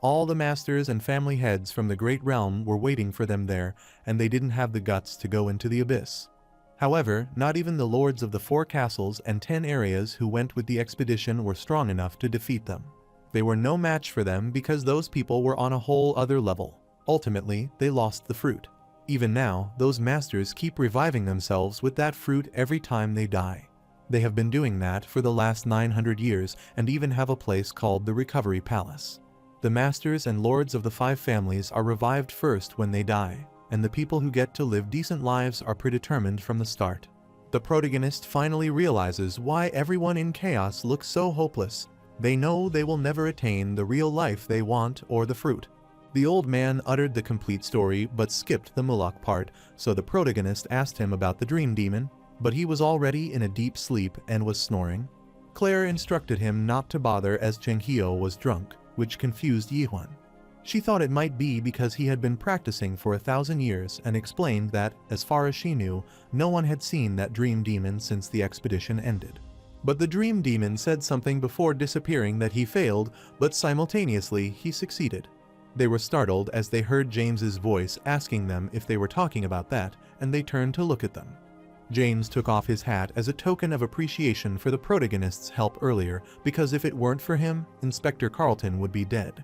Speaker 1: All the masters and family heads from the great realm were waiting for them there, and they didn't have the guts to go into the abyss. However, not even the lords of the 4 castles and 10 areas who went with the expedition were strong enough to defeat them. They were no match for them because those people were on a whole other level. Ultimately, they lost the fruit. Even now, those masters keep reviving themselves with that fruit every time they die. They have been doing that for the last 900 years and even have a place called the Recovery Palace. The masters and lords of the 5 families are revived first when they die, and the people who get to live decent lives are predetermined from the start. The protagonist finally realizes why everyone in chaos looks so hopeless. They know they will never attain the real life they want or the fruit. The old man uttered the complete story but skipped the Mulak part, so the protagonist asked him about the dream demon, but he was already in a deep sleep and was snoring. Claire instructed him not to bother as Qinghio was drunk, which confused Yihuan. She thought it might be because he had been practicing for 1,000 years and explained that, as far as she knew, no one had seen that dream demon since the expedition ended. But the dream demon said something before disappearing that he failed, but simultaneously he succeeded. They were startled as they heard James's voice asking them if they were talking about that, and they turned to look at them. James took off his hat as a token of appreciation for the protagonist's help earlier, because if it weren't for him, Inspector Carlton would be dead.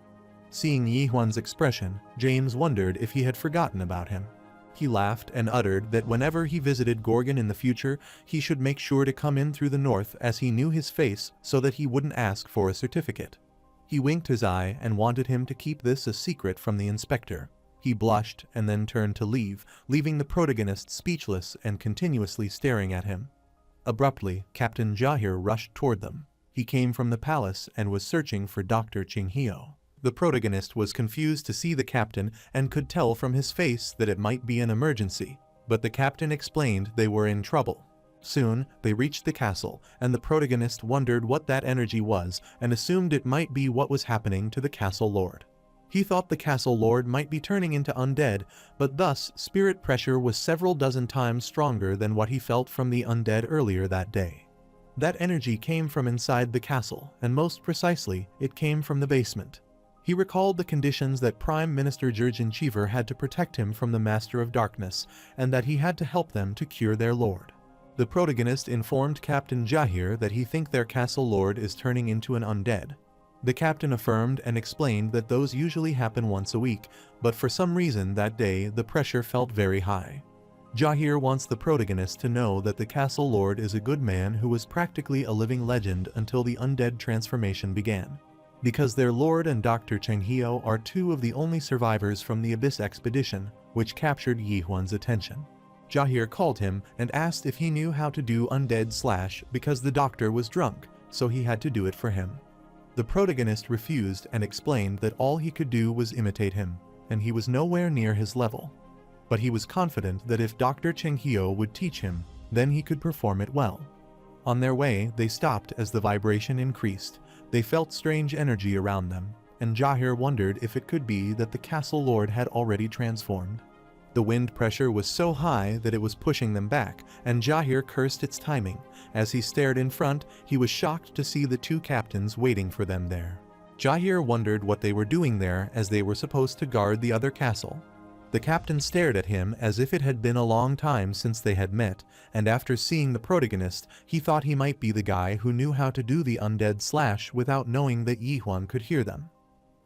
Speaker 1: Seeing Yihuan's expression, James wondered if he had forgotten about him. He laughed and uttered that whenever he visited Gorgon in the future, he should make sure to come in through the north as he knew his face so that he wouldn't ask for a certificate. He winked his eye and wanted him to keep this a secret from the inspector. He blushed and then turned to leave, leaving the protagonist speechless and continuously staring at him. Abruptly, Captain Jahir rushed toward them. He came from the palace and was searching for Dr. Qinghio. The protagonist was confused to see the captain and could tell from his face that it might be an emergency, but the captain explained they were in trouble. Soon, they reached the castle, and the protagonist wondered what that energy was and assumed it might be what was happening to the castle lord. He thought the castle lord might be turning into undead, but thus spirit pressure was several dozen times stronger than what he felt from the undead earlier that day. That energy came from inside the castle, and most precisely, it came from the basement. He recalled the conditions that Prime Minister Jurgen Cheever had to protect him from the Master of Darkness, and that he had to help them to cure their lord. The protagonist informed Captain Jahir that he thinks their castle lord is turning into an undead. The captain affirmed and explained that those usually happen once a week, but for some reason that day the pressure felt very high. Jahir wants the protagonist to know that the castle lord is a good man who was practically a living legend until the undead transformation began. Because their lord and Dr. Qinghio are 2 of the only survivors from the Abyss expedition, which captured Yihuan's attention. Jahir called him and asked if he knew how to do undead / because the doctor was drunk, so he had to do it for him. The protagonist refused and explained that all he could do was imitate him, and he was nowhere near his level. But he was confident that if Dr. Qinghio would teach him, then he could perform it well. On their way, they stopped as the vibration increased. They felt strange energy around them, and Jahir wondered if it could be that the castle lord had already transformed. The wind pressure was so high that it was pushing them back, and Jahir cursed its timing. As he stared in front, he was shocked to see the 2 captains waiting for them there. Jahir wondered what they were doing there, as they were supposed to guard the other castle. The captain stared at him as if it had been a long time since they had met, and after seeing the protagonist, he thought he might be the guy who knew how to do the undead / without knowing that Yihuan could hear them.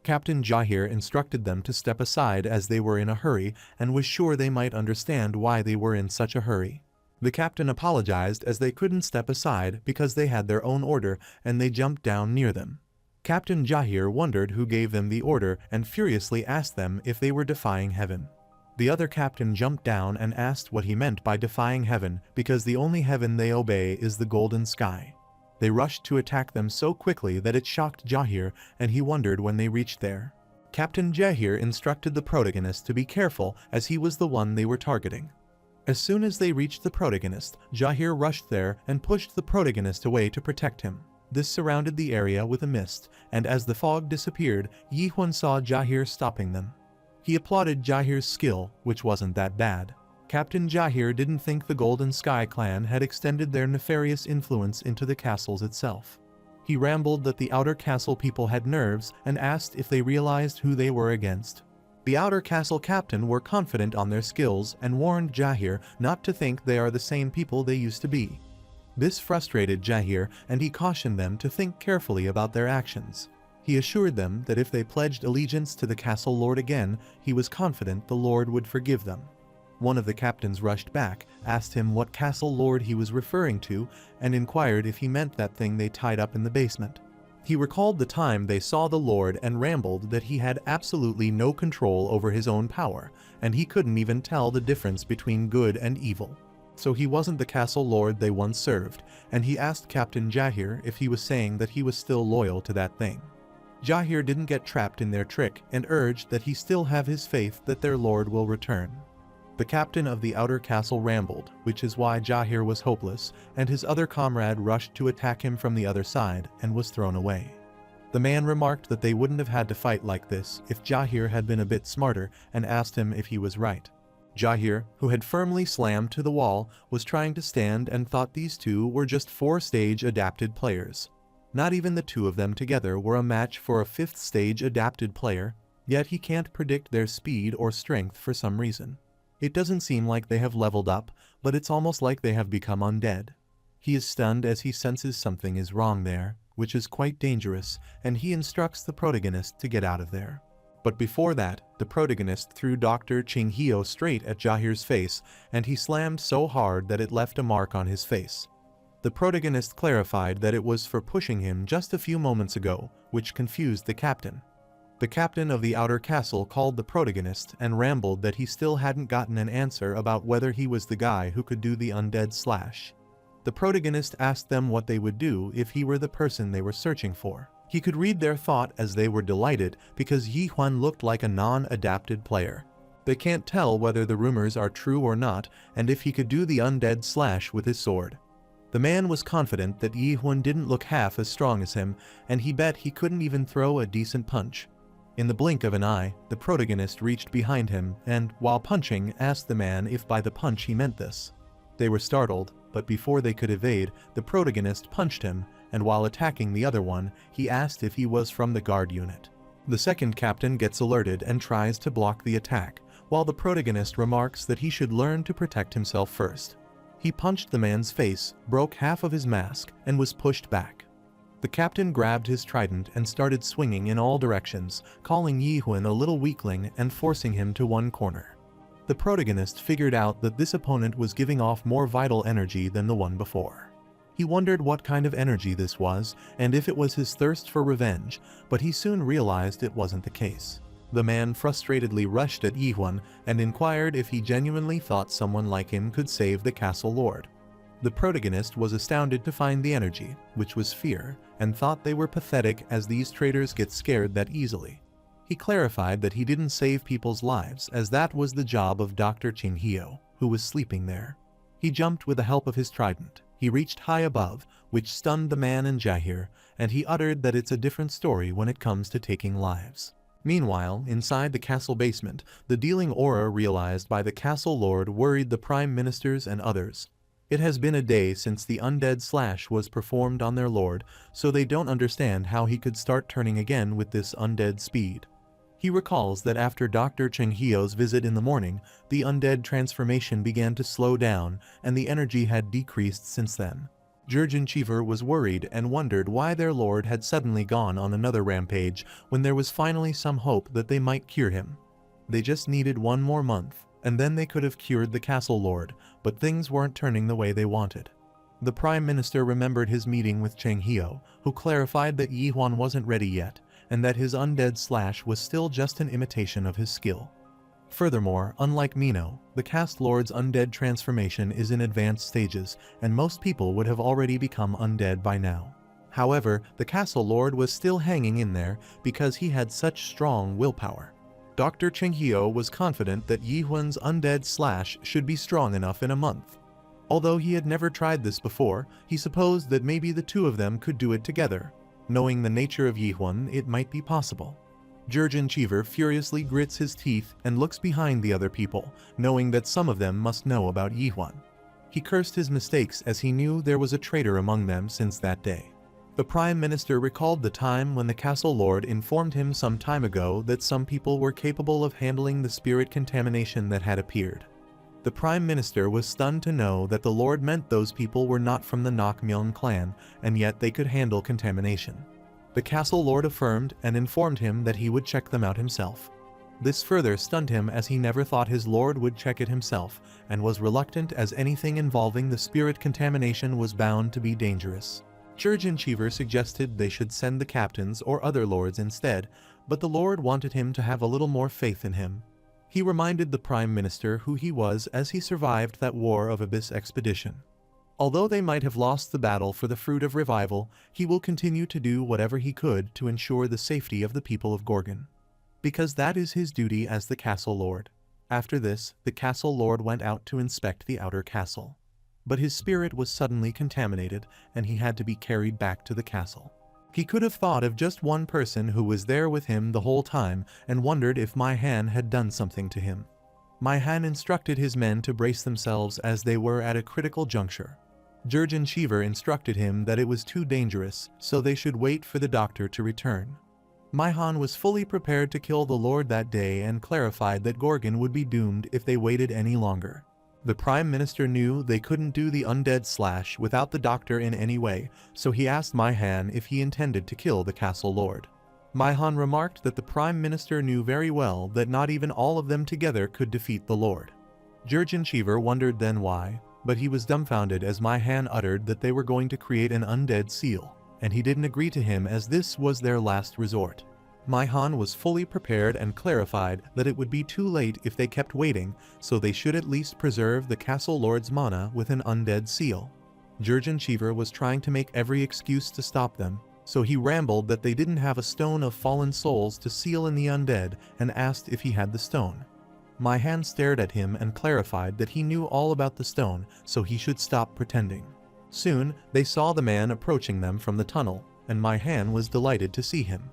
Speaker 1: Captain Jahir instructed them to step aside as they were in a hurry and was sure they might understand why they were in such a hurry. The captain apologized as they couldn't step aside because they had their own order and they jumped down near them. Captain Jahir wondered who gave them the order and furiously asked them if they were defying heaven. The other captain jumped down and asked what he meant by defying heaven because the only heaven they obey is the golden sky. They rushed to attack them so quickly that it shocked Jahir and he wondered when they reached there. Captain Jahir instructed the protagonist to be careful as he was the one they were targeting. As soon as they reached the protagonist, Jahir rushed there and pushed the protagonist away to protect him. This surrounded the area with a mist, and as the fog disappeared, Yihun saw Jahir stopping them. He applauded Jahir's skill, which wasn't that bad. Captain Jahir didn't think the Golden Sky clan had extended their nefarious influence into the castles itself. He rambled that the outer castle people had nerves and asked if they realized who they were against. The outer castle captain were confident on their skills and warned Jahir not to think they are the same people they used to be. This frustrated Jahir and he cautioned them to think carefully about their actions. He assured them that if they pledged allegiance to the castle lord again, he was confident the lord would forgive them. One of the captains rushed back, asked him what castle lord he was referring to, and inquired if he meant that thing they tied up in the basement. He recalled the time they saw the lord and rambled that he had absolutely no control over his own power, and he couldn't even tell the difference between good and evil. So he wasn't the castle lord they once served, and he asked Captain Jahir if he was saying that he was still loyal to that thing. Jahir didn't get trapped in their trick and urged that he still have his faith that their lord will return. The captain of the outer castle rambled, which is why Jahir was hopeless, and his other comrade rushed to attack him from the other side and was thrown away. The man remarked that they wouldn't have had to fight like this if Jahir had been a bit smarter and asked him if he was right. Jahir, who had firmly slammed to the wall, was trying to stand and thought these two were just 4-stage adapted players. Not even the two of them together were a match for a 5th-stage adapted player, yet he can't predict their speed or strength for some reason. It doesn't seem like they have leveled up, but it's almost like they have become undead. He is stunned as he senses something is wrong there, which is quite dangerous, and he instructs the protagonist to get out of there. But before that, the protagonist threw Dr. Qinghio straight at Jahir's face, and he slammed so hard that it left a mark on his face. The protagonist clarified that it was for pushing him just a few moments ago, which confused the captain. The captain of the outer castle called the protagonist and rambled that he still hadn't gotten an answer about whether he was the guy who could do the undead slash. The protagonist asked them what they would do if he were the person they were searching for. He could read their thought as they were delighted because Yihun looked like a non-adapted player. They can't tell whether the rumors are true or not, and if he could do the undead slash with his sword. The man was confident that Yihun didn't look half as strong as him, and he bet he couldn't even throw a decent punch. In the blink of an eye, the protagonist reached behind him and, while punching, asked the man if by the punch he meant this. They were startled, but before they could evade, the protagonist punched him, and while attacking the other one, he asked if he was from the guard unit. The second captain gets alerted and tries to block the attack, while the protagonist remarks that he should learn to protect himself first. He punched the man's face, broke half of his mask, and was pushed back. The captain grabbed his trident and started swinging in all directions, calling Yihun a little weakling and forcing him to one corner. The protagonist figured out that this opponent was giving off more vital energy than the one before. He wondered what kind of energy this was and if it was his thirst for revenge, but he soon realized it wasn't the case. The man frustratedly rushed at Yihun and inquired if he genuinely thought someone like him could save the castle lord. The protagonist was astounded to find the energy, which was fear, and thought they were pathetic as these traitors get scared that easily. He clarified that he didn't save people's lives as that was the job of Dr. Qinghio, who was sleeping there. He jumped with the help of his trident. He reached high above, which stunned the man and Jahir, and he uttered that it's a different story when it comes to taking lives. Meanwhile, inside the castle basement, the dealing aura realized by the castle lord worried the prime ministers and others. It has been a day since the undead slash was performed on their lord, so they don't understand how he could start turning again with this undead speed. He recalls that after Dr. Qinghio's visit in the morning, the undead transformation began to slow down, and the energy had decreased since then. Jurgen Cheever was worried and wondered why their lord had suddenly gone on another rampage when there was finally some hope that they might cure him. They just needed one more month, and then they could have cured the castle lord, but things weren't turning the way they wanted. The Prime Minister remembered his meeting with Cheng Hio, who clarified that Yi Huan wasn't ready yet, and that his undead slash was still just an imitation of his skill. Furthermore, unlike Mino, the Cast Lord's undead transformation is in advanced stages, and most people would have already become undead by now. However, the Castle Lord was still hanging in there because he had such strong willpower. Dr. Cheng Hio was confident that Yi Huan's undead slash should be strong enough in a month. Although he had never tried this before, he supposed that maybe the two of them could do it together. Knowing the nature of Yi Huan, it might be possible. Jurgen Cheever furiously grits his teeth and looks behind the other people, knowing that some of them must know about Yi Huan. He cursed his mistakes as he knew there was a traitor among them since that day. The Prime Minister recalled the time when the Castle Lord informed him some time ago that some people were capable of handling the spirit contamination that had appeared. The Prime Minister was stunned to know that the Lord meant those people were not from the Nakmyeon clan, and yet they could handle contamination. The Castle Lord affirmed and informed him that he would check them out himself. This further stunned him as he never thought his lord would check it himself, and was reluctant as anything involving the spirit contamination was bound to be dangerous. Jurgen Cheever suggested they should send the captains or other lords instead, but the lord wanted him to have a little more faith in him. He reminded the Prime Minister who he was as he survived that War of Abyss expedition. Although they might have lost the battle for the fruit of revival, he will continue to do whatever he could to ensure the safety of the people of Gorgon. Because that is his duty as the Castle Lord. After this, the Castle Lord went out to inspect the outer castle. But his spirit was suddenly contaminated, and he had to be carried back to the castle. He could have thought of just one person who was there with him the whole time and wondered if Mai Han had done something to him. Mai Han instructed his men to brace themselves as they were at a critical juncture. Jurgen Cheever instructed him that it was too dangerous, so they should wait for the doctor to return. Mai Han was fully prepared to kill the Lord that day and clarified that Gorgon would be doomed if they waited any longer. The Prime Minister knew they couldn't do the undead slash without the doctor in any way, so he asked Mai Han if he intended to kill the Castle Lord. Mai Han remarked that the Prime Minister knew very well that not even all of them together could defeat the Lord. Jurgen Cheever wondered then why, but he was dumbfounded as Mai Han uttered that they were going to create an undead seal, and he didn't agree to him as this was their last resort. Mai Han was fully prepared and clarified that it would be too late if they kept waiting, so they should at least preserve the Castle Lord's mana with an undead seal. Jurgen Cheever was trying to make every excuse to stop them, so he rambled that they didn't have a stone of fallen souls to seal in the undead and asked if he had the stone. Mai Han stared at him and clarified that he knew all about the stone, so he should stop pretending. Soon, they saw the man approaching them from the tunnel, and Mai Han was delighted to see him.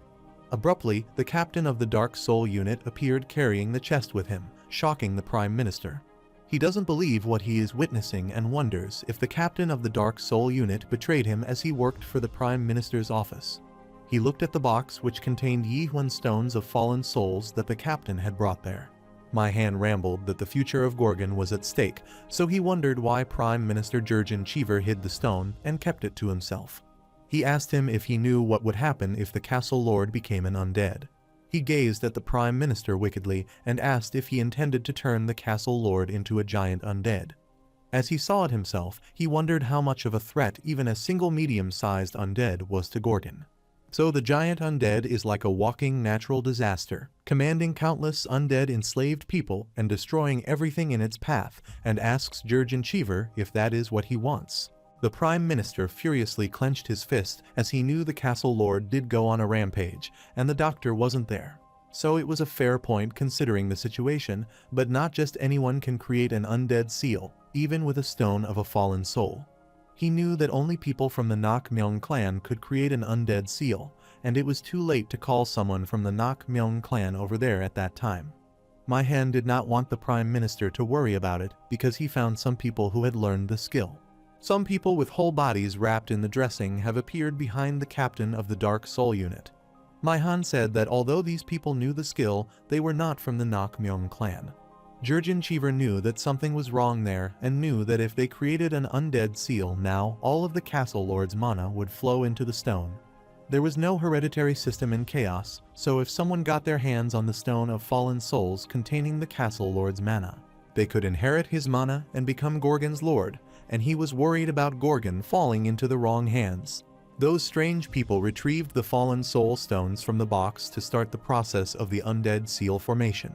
Speaker 1: Abruptly, the captain of the Dark Soul unit appeared carrying the chest with him, shocking the Prime Minister. He doesn't believe what he is witnessing and wonders if the captain of the Dark Soul unit betrayed him as he worked for the Prime Minister's office. He looked at the box which contained Yi Huan stones of fallen souls that the captain had brought there. Mai Han rambled that the future of Gorgon was at stake, so he wondered why Prime Minister Jurgen Cheever hid the stone and kept it to himself. He asked him if he knew what would happen if the Castle Lord became an undead. He gazed at the Prime Minister wickedly and asked if he intended to turn the Castle Lord into a giant undead. As he saw it himself, he wondered how much of a threat even a single medium-sized undead was to Gorgon. So the giant undead is like a walking natural disaster, commanding countless undead enslaved people and destroying everything in its path, and asks Jurgen Cheever if that is what he wants. The Prime Minister furiously clenched his fist as he knew the Castle Lord did go on a rampage, and the doctor wasn't there. So it was a fair point considering the situation, but not just anyone can create an undead seal, even with a stone of a fallen soul. He knew that only people from the Nakmyeon clan could create an undead seal, and it was too late to call someone from the Nakmyeon clan over there at that time. Mai Han did not want the Prime Minister to worry about it because he found some people who had learned the skill. Some people with whole bodies wrapped in the dressing have appeared behind the captain of the Dark Soul unit. Mai Han said that although these people knew the skill, they were not from the Nakmyeon clan. Jurgen Cheever knew that something was wrong there and knew that if they created an undead seal now, all of the Castle Lord's mana would flow into the stone. There was no hereditary system in Chaos, so if someone got their hands on the Stone of Fallen Souls containing the Castle Lord's mana, They could inherit his mana and become Gorgon's lord, and he was worried about Gorgon falling into the wrong hands. Those strange people retrieved the fallen soul stones from the box to start the process of the undead seal formation.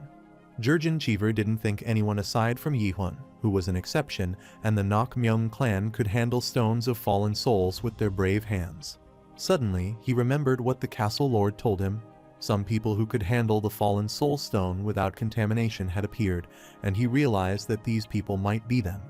Speaker 1: Jurgen Cheever didn't think anyone aside from Yihun, who was an exception, and the Nakmyeon clan could handle stones of fallen souls with their brave hands. Suddenly, he remembered what the castle lord told him. Some people who could handle the fallen soul stone without contamination had appeared, and he realized that these people might be them.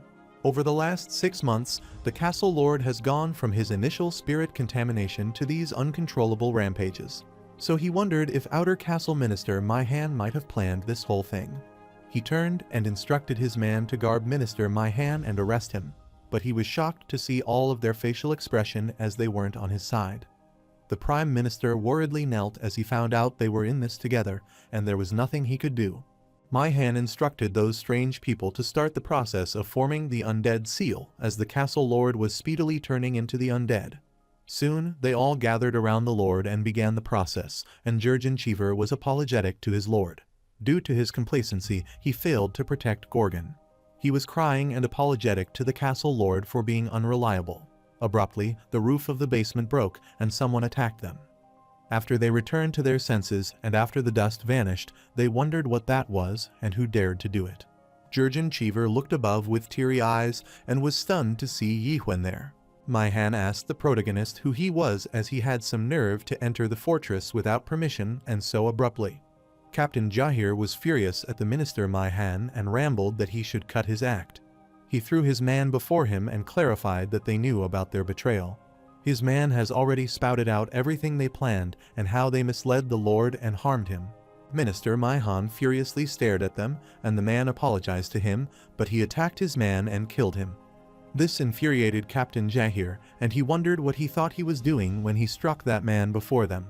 Speaker 1: Over the last 6 months, the castle lord has gone from his initial spirit contamination to these uncontrollable rampages. So he wondered if Outer Castle Minister Maihan might have planned this whole thing. He turned and instructed his man to guard Minister Maihan and arrest him, but he was shocked to see all of their facial expression as they weren't on his side. The Prime Minister worriedly knelt as he found out they were in this together, and there was nothing he could do. Maihan instructed those strange people to start the process of forming the undead seal, as the castle lord was speedily turning into the undead. Soon, they all gathered around the lord and began the process, and Jurgen Cheever was apologetic to his lord. Due to his complacency, he failed to protect Gorgon. He was crying and apologetic to the castle lord for being unreliable. Abruptly, the roof of the basement broke, and someone attacked them. After they returned to their senses, and after the dust vanished, they wondered what that was, and who dared to do it. Jurgen Cheever looked above with teary eyes, and was stunned to see Yihun there. Maihan asked the protagonist who he was, as he had some nerve to enter the fortress without permission and so abruptly. Captain Jahir was furious at the minister Maihan and rambled that he should cut his act. He threw his man before him and clarified that they knew about their betrayal. His man has already spouted out everything they planned and how they misled the Lord and harmed him. Minister Maihan furiously stared at them, and the man apologized to him, but he attacked his man and killed him. This infuriated Captain Jahir, and he wondered what he thought he was doing when he struck that man before them.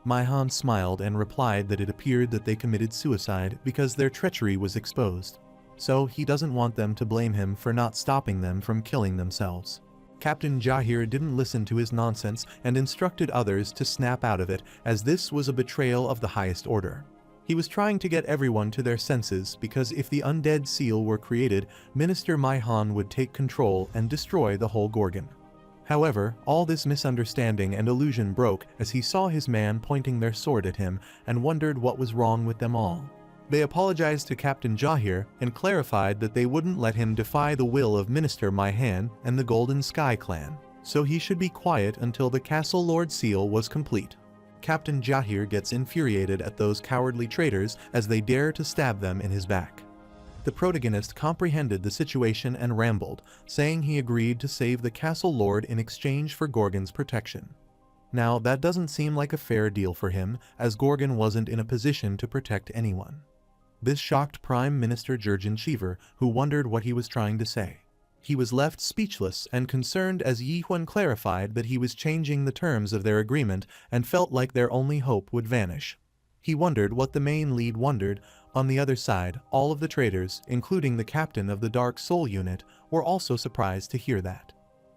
Speaker 1: Maihan smiled and replied that it appeared that they committed suicide because their treachery was exposed. So he doesn't want them to blame him for not stopping them from killing themselves. Captain Jahir didn't listen to his nonsense and instructed others to snap out of it, as this was a betrayal of the highest order. He was trying to get everyone to their senses because if the undead seal were created, Minister Maihan would take control and destroy the whole Gorgon. However, all this misunderstanding and illusion broke as he saw his man pointing their sword at him and wondered what was wrong with them all. They apologized to Captain Jahir and clarified that they wouldn't let him defy the will of Minister Maihan and the Golden Sky clan, so he should be quiet until the Castle Lord seal was complete. Captain Jahir gets infuriated at those cowardly traitors as they dare to stab them in his back. The protagonist comprehended the situation and rambled, saying he agreed to save the Castle Lord in exchange for Gorgon's protection. Now, that doesn't seem like a fair deal for him, as Gorgon wasn't in a position to protect anyone. This shocked Prime Minister Jurgen Cheever, who wondered what he was trying to say. He was left speechless and concerned as Yihun clarified that he was changing the terms of their agreement and felt like their only hope would vanish. He wondered what the main lead wondered. On the other side, all of the traitors, including the captain of the Dark Soul unit, were also surprised to hear that.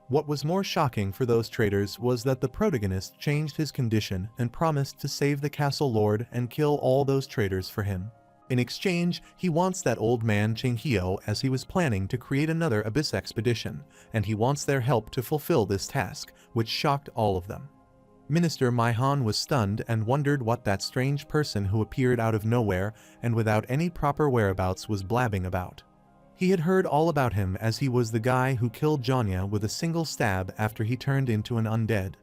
Speaker 1: What was more shocking for those traitors was that the protagonist changed his condition and promised to save the Castle Lord and kill all those traitors for him. In exchange, he wants that old man Chinghio, as he was planning to create another Abyss expedition, and he wants their help to fulfill this task, which shocked all of them. Minister Maihan was stunned and wondered what that strange person who appeared out of nowhere and without any proper whereabouts was blabbing about. He had heard all about him, as he was the guy who killed Janya with a single stab after he turned into an undead.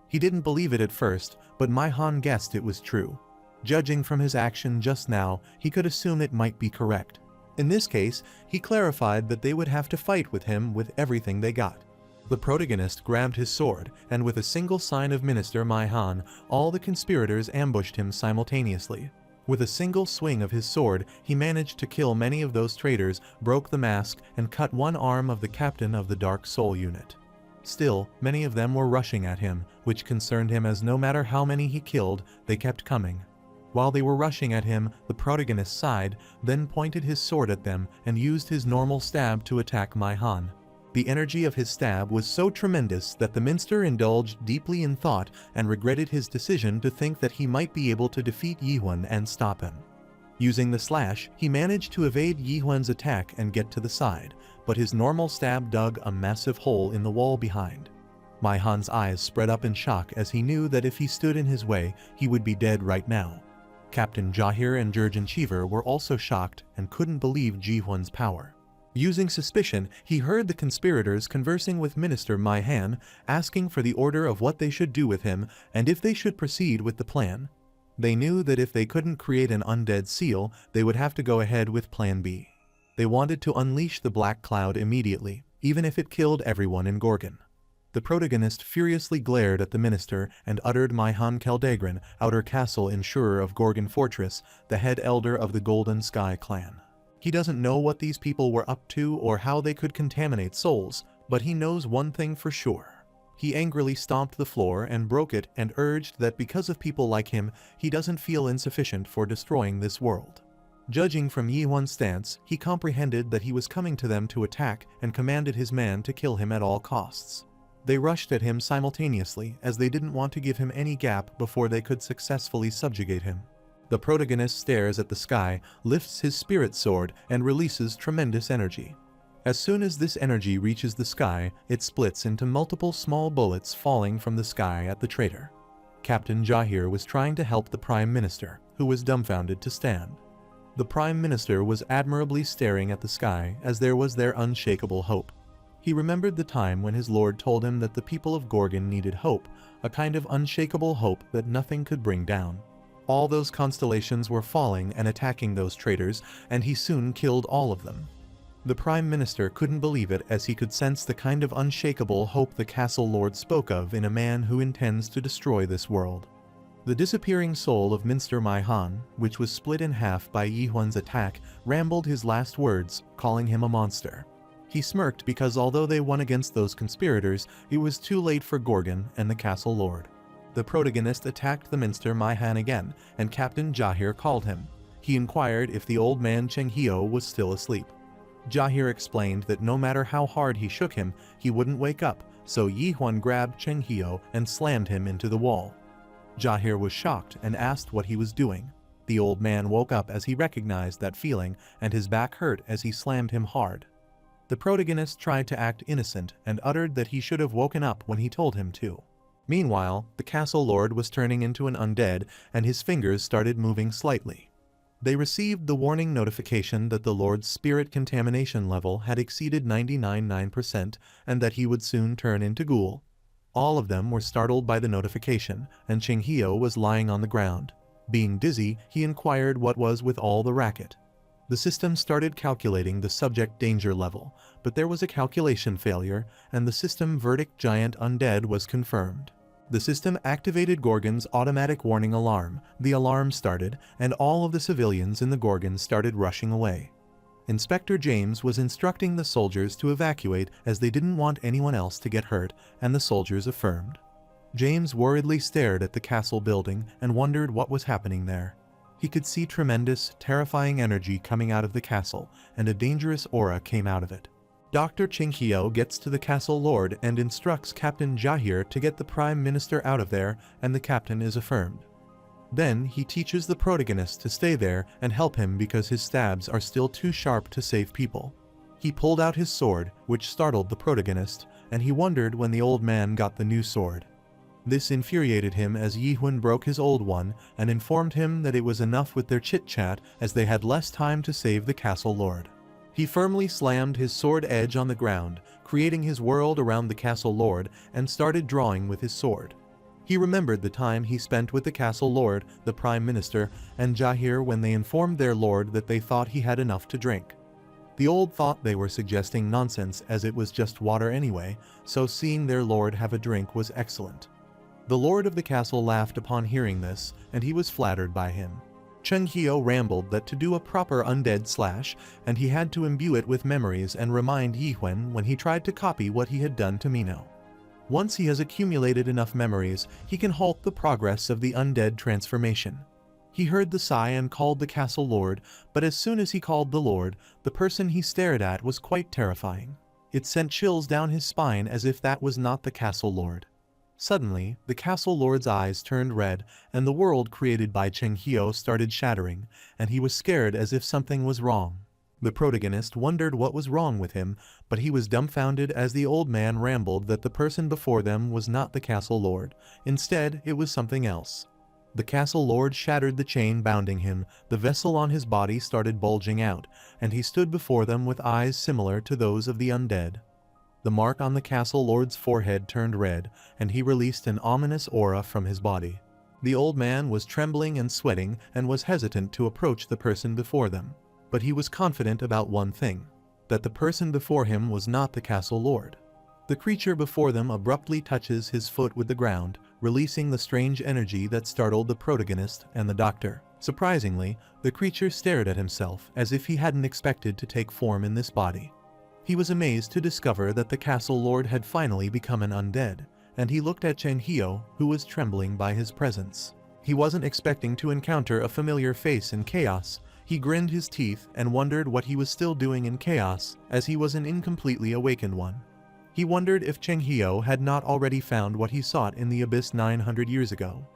Speaker 1: He didn't believe it at first, but Maihan guessed it was true. Judging from his action just now, he could assume it might be correct. In this case, he clarified that they would have to fight with him with everything they got. The protagonist grabbed his sword, and with a single sign of Minister Maihan, all the conspirators ambushed him simultaneously. With a single swing of his sword, he managed to kill many of those traitors, broke the mask, and cut one arm of the captain of the Dark Soul unit. Still, many of them were rushing at him, which concerned him, as no matter how many he killed, they kept coming. While they were rushing at him, the protagonist sighed, then pointed his sword at them and used his normal stab to attack Maihan. The energy of his stab was so tremendous that the minster indulged deeply in thought and regretted his decision to think that he might be able to defeat Yihun and stop him. Using the slash, he managed to evade Yi Huan's attack and get to the side, but his normal stab dug a massive hole in the wall behind. Mai Han's eyes spread up in shock as he knew that if he stood in his way, he would be dead right now. Captain Jahir and Jurgen Cheever were also shocked and couldn't believe Ji Huan's power. Using suspicion, he heard the conspirators conversing with Minister Mai Han, asking for the order of what they should do with him and if they should proceed with the plan. They knew that if they couldn't create an undead seal, they would have to go ahead with Plan B. They wanted to unleash the Black Cloud immediately, even if it killed everyone in Gorgon. The protagonist furiously glared at the minister and uttered Mai Han Keldagran, outer castle insurer of Gorgon Fortress, the head elder of the Golden Sky clan. He doesn't know what these people were up to or how they could contaminate souls, but he knows one thing for sure. He angrily stomped the floor and broke it and urged that because of people like him, he doesn't feel insufficient for destroying this world. Judging from Yi Huan's stance, he comprehended that he was coming to them to attack and commanded his man to kill him at all costs. They rushed at him simultaneously as they didn't want to give him any gap before they could successfully subjugate him. The protagonist stares at the sky, lifts his spirit sword, and releases tremendous energy. As soon as this energy reaches the sky, it splits into multiple small bullets falling from the sky at the traitor. Captain Jahir was trying to help the Prime Minister, who was dumbfounded to stand. The Prime Minister was admirably staring at the sky as there was their unshakable hope. He remembered the time when his lord told him that the people of Gorgon needed hope, a kind of unshakable hope that nothing could bring down. All those constellations were falling and attacking those traitors, and he soon killed all of them. The Prime Minister couldn't believe it as he could sense the kind of unshakable hope the Castle Lord spoke of in a man who intends to destroy this world. The disappearing soul of Minister Mai Han, which was split in half by Yi Huan's attack, rambled his last words, calling him a monster. He smirked because although they won against those conspirators, it was too late for Gorgon and the Castle Lord. The protagonist attacked the Minister Mai Han again, and Captain Jahir called him. He inquired if the old man Cheng Hio was still asleep. Jahir explained that no matter how hard he shook him, he wouldn't wake up, so Yi Huan grabbed Cheng Hio and slammed him into the wall. Jahir was shocked and asked what he was doing. The old man woke up as he recognized that feeling, and his back hurt as he slammed him hard. The protagonist tried to act innocent and uttered that he should have woken up when he told him to. Meanwhile, the Castle Lord was turning into an undead, and his fingers started moving slightly. They received the warning notification that the Lord's spirit contamination level had exceeded 99.9% and that he would soon turn into ghoul. All of them were startled by the notification, and Cheng Hio was lying on the ground. Being dizzy, he inquired what was with all the racket. The system started calculating the subject danger level, but there was a calculation failure, and the system verdict giant undead was confirmed. The system activated Gorgon's automatic warning alarm. The alarm started, and all of the civilians in the Gorgon started rushing away. Inspector James was instructing the soldiers to evacuate as they didn't want anyone else to get hurt, and the soldiers affirmed. James worriedly stared at the castle building and wondered what was happening there. He could see tremendous, terrifying energy coming out of the castle, and a dangerous aura came out of it. Dr. Cheng Hio gets to the Castle Lord and instructs Captain Jahir to get the Prime Minister out of there, and the captain is affirmed. Then he teaches the protagonist to stay there and help him because his stabs are still too sharp to save people. He pulled out his sword, which startled the protagonist, and he wondered when the old man got the new sword. This infuriated him as Yi Huan broke his old one and informed him that it was enough with their chit-chat as they had less time to save the Castle Lord. He firmly slammed his sword edge on the ground, creating his world around the Castle Lord, and started drawing with his sword. He remembered the time he spent with the Castle Lord, the Prime Minister, and Jahir when they informed their lord that they thought he had enough to drink. The old thought they were suggesting nonsense as it was just water anyway, so seeing their lord have a drink was excellent. The lord of the castle laughed upon hearing this, and he was flattered by him. Cheng Hio rambled that to do a proper undead slash, and he had to imbue it with memories and remind Yi Huan when he tried to copy what he had done to Mino. Once he has accumulated enough memories, he can halt the progress of the undead transformation. He heard the sigh and called the Castle Lord, but as soon as he called the Lord, the person he stared at was quite terrifying. It sent chills down his spine as if that was not the Castle Lord. Suddenly, the castle lord's eyes turned red, and the world created by Cheng Hio started shattering, and he was scared as if something was wrong. The protagonist wondered what was wrong with him, but he was dumbfounded as the old man rambled that the person before them was not the castle lord. Instead, it was something else. The castle lord shattered the chain bounding him, the vessel on his body started bulging out, and he stood before them with eyes similar to those of the undead. The mark on the castle lord's forehead turned red, and he released an ominous aura from his body. The old man was trembling and sweating and was hesitant to approach the person before them. But he was confident about one thing, that the person before him was not the castle lord. The creature before them abruptly touches his foot with the ground, releasing the strange energy that startled the protagonist and the doctor. Surprisingly, the creature stared at himself as if he hadn't expected to take form in this body. He was amazed to discover that the castle lord had finally become an undead, and he looked at Cheng Hio, who was trembling by his presence. He wasn't expecting to encounter a familiar face in chaos. He grinned his teeth and wondered what he was still doing in chaos, as he was an incompletely awakened one. He wondered if Cheng Hio had not already found what he sought in the abyss 900 years ago.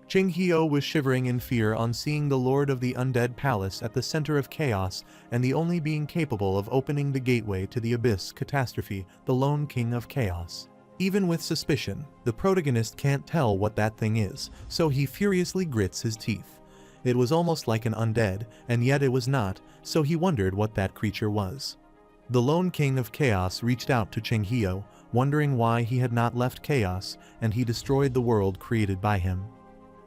Speaker 1: Cheng Hio was shivering in fear on seeing the Lord of the Undead Palace at the center of chaos and the only being capable of opening the gateway to the abyss catastrophe, the lone king of chaos. Even with suspicion, the protagonist can't tell what that thing is, so he furiously grits his teeth. It was almost like an undead, and yet it was not, so he wondered what that creature was. The lone king of chaos reached out to Cheng Hio, wondering why he had not left chaos, and he destroyed the world created by him.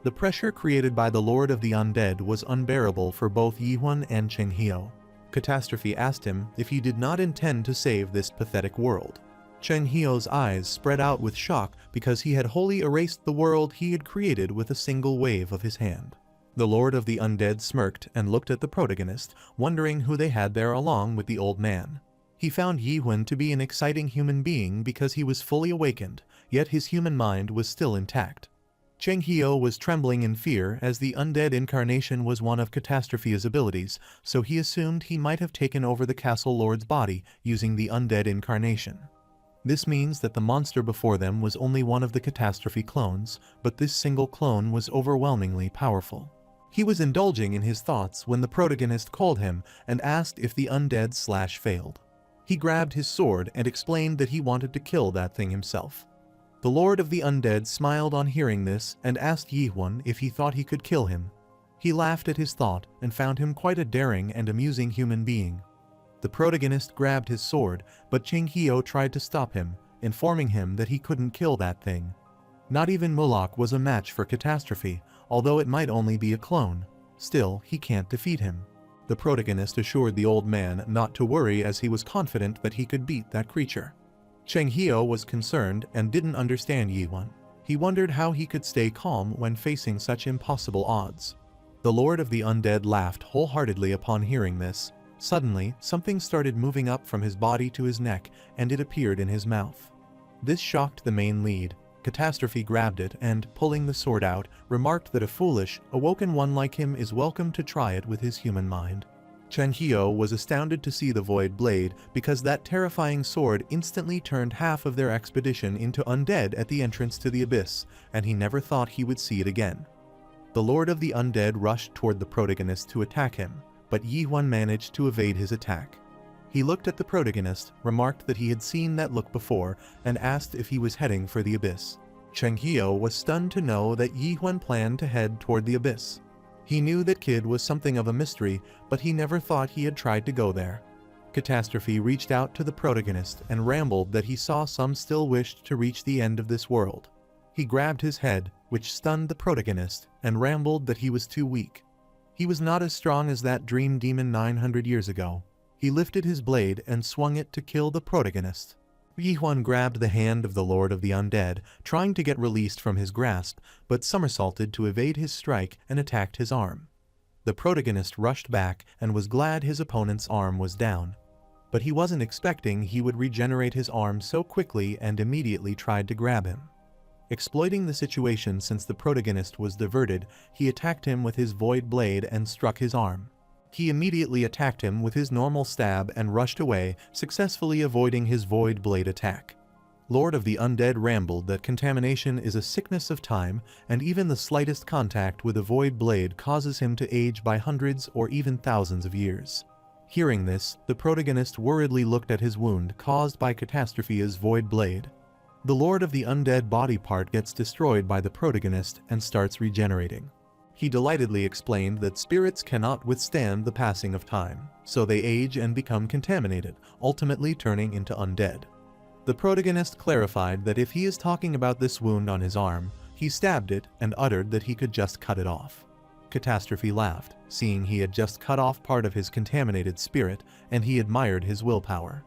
Speaker 1: The pressure created by the Lord of the Undead was unbearable for both Yihun and Cheng Hio. Catastrophe asked him if he did not intend to save this pathetic world. Cheng Hio's eyes spread out with shock because he had wholly erased the world he had created with a single wave of his hand. The Lord of the Undead smirked and looked at the protagonist, wondering who they had there along with the old man. He found Yihun to be an exciting human being because he was fully awakened, yet his human mind was still intact. Cheng Hio was trembling in fear as the undead incarnation was one of Catastrophe's abilities, so he assumed he might have taken over the castle lord's body using the undead incarnation. This means that the monster before them was only one of the Catastrophe clones, but this single clone was overwhelmingly powerful. He was indulging in his thoughts when the protagonist called him and asked if the undead failed. He grabbed his sword and explained that he wanted to kill that thing himself. The Lord of the Undead smiled on hearing this and asked Yihun if he thought he could kill him. He laughed at his thought and found him quite a daring and amusing human being. The protagonist grabbed his sword, but Cheng Hio tried to stop him, informing him that he couldn't kill that thing. Not even Moloch was a match for Catastrophe, although it might only be a clone. Still, he can't defeat him. The protagonist assured the old man not to worry as he was confident that he could beat that creature. Cheng Hio was concerned and didn't understand Yihun. He wondered how he could stay calm when facing such impossible odds. The Lord of the Undead laughed wholeheartedly upon hearing this. Suddenly, something started moving up from his body to his neck, and it appeared in his mouth. This shocked the main lead. Catastrophe grabbed it and, pulling the sword out, remarked that a foolish, awoken one like him is welcome to try it with his human mind. Cheng Hio was astounded to see the void blade because that terrifying sword instantly turned half of their expedition into undead at the entrance to the abyss, and he never thought he would see it again. The Lord of the Undead rushed toward the protagonist to attack him, but Yihun managed to evade his attack. He looked at the protagonist, remarked that he had seen that look before, and asked if he was heading for the abyss. Cheng Hio was stunned to know that Yihun planned to head toward the abyss. He knew that kid was something of a mystery, but he never thought he had tried to go there. Catastrophe reached out to the protagonist and rambled that he saw some still wished to reach the end of this world. He grabbed his head, which stunned the protagonist, and rambled that he was too weak. He was not as strong as that dream demon 900 years ago. He lifted his blade and swung it to kill the protagonist. Yihun grabbed the hand of the Lord of the Undead, trying to get released from his grasp, but somersaulted to evade his strike and attacked his arm. The protagonist rushed back and was glad his opponent's arm was down. But he wasn't expecting he would regenerate his arm so quickly and immediately tried to grab him. Exploiting the situation since the protagonist was diverted, he attacked him with his void blade and struck his arm. He immediately attacked him with his normal stab and rushed away, successfully avoiding his void blade attack. Lord of the Undead rambled that contamination is a sickness of time, and even the slightest contact with a void blade causes him to age by hundreds or even thousands of years. Hearing this, the protagonist worriedly looked at his wound caused by Catastrophe's void blade. The Lord of the Undead body part gets destroyed by the protagonist and starts regenerating. He delightedly explained that spirits cannot withstand the passing of time, so they age and become contaminated, ultimately turning into undead. The protagonist clarified that if he is talking about this wound on his arm, he stabbed it and uttered that he could just cut it off. Catastrophe laughed, seeing he had just cut off part of his contaminated spirit, and he admired his willpower.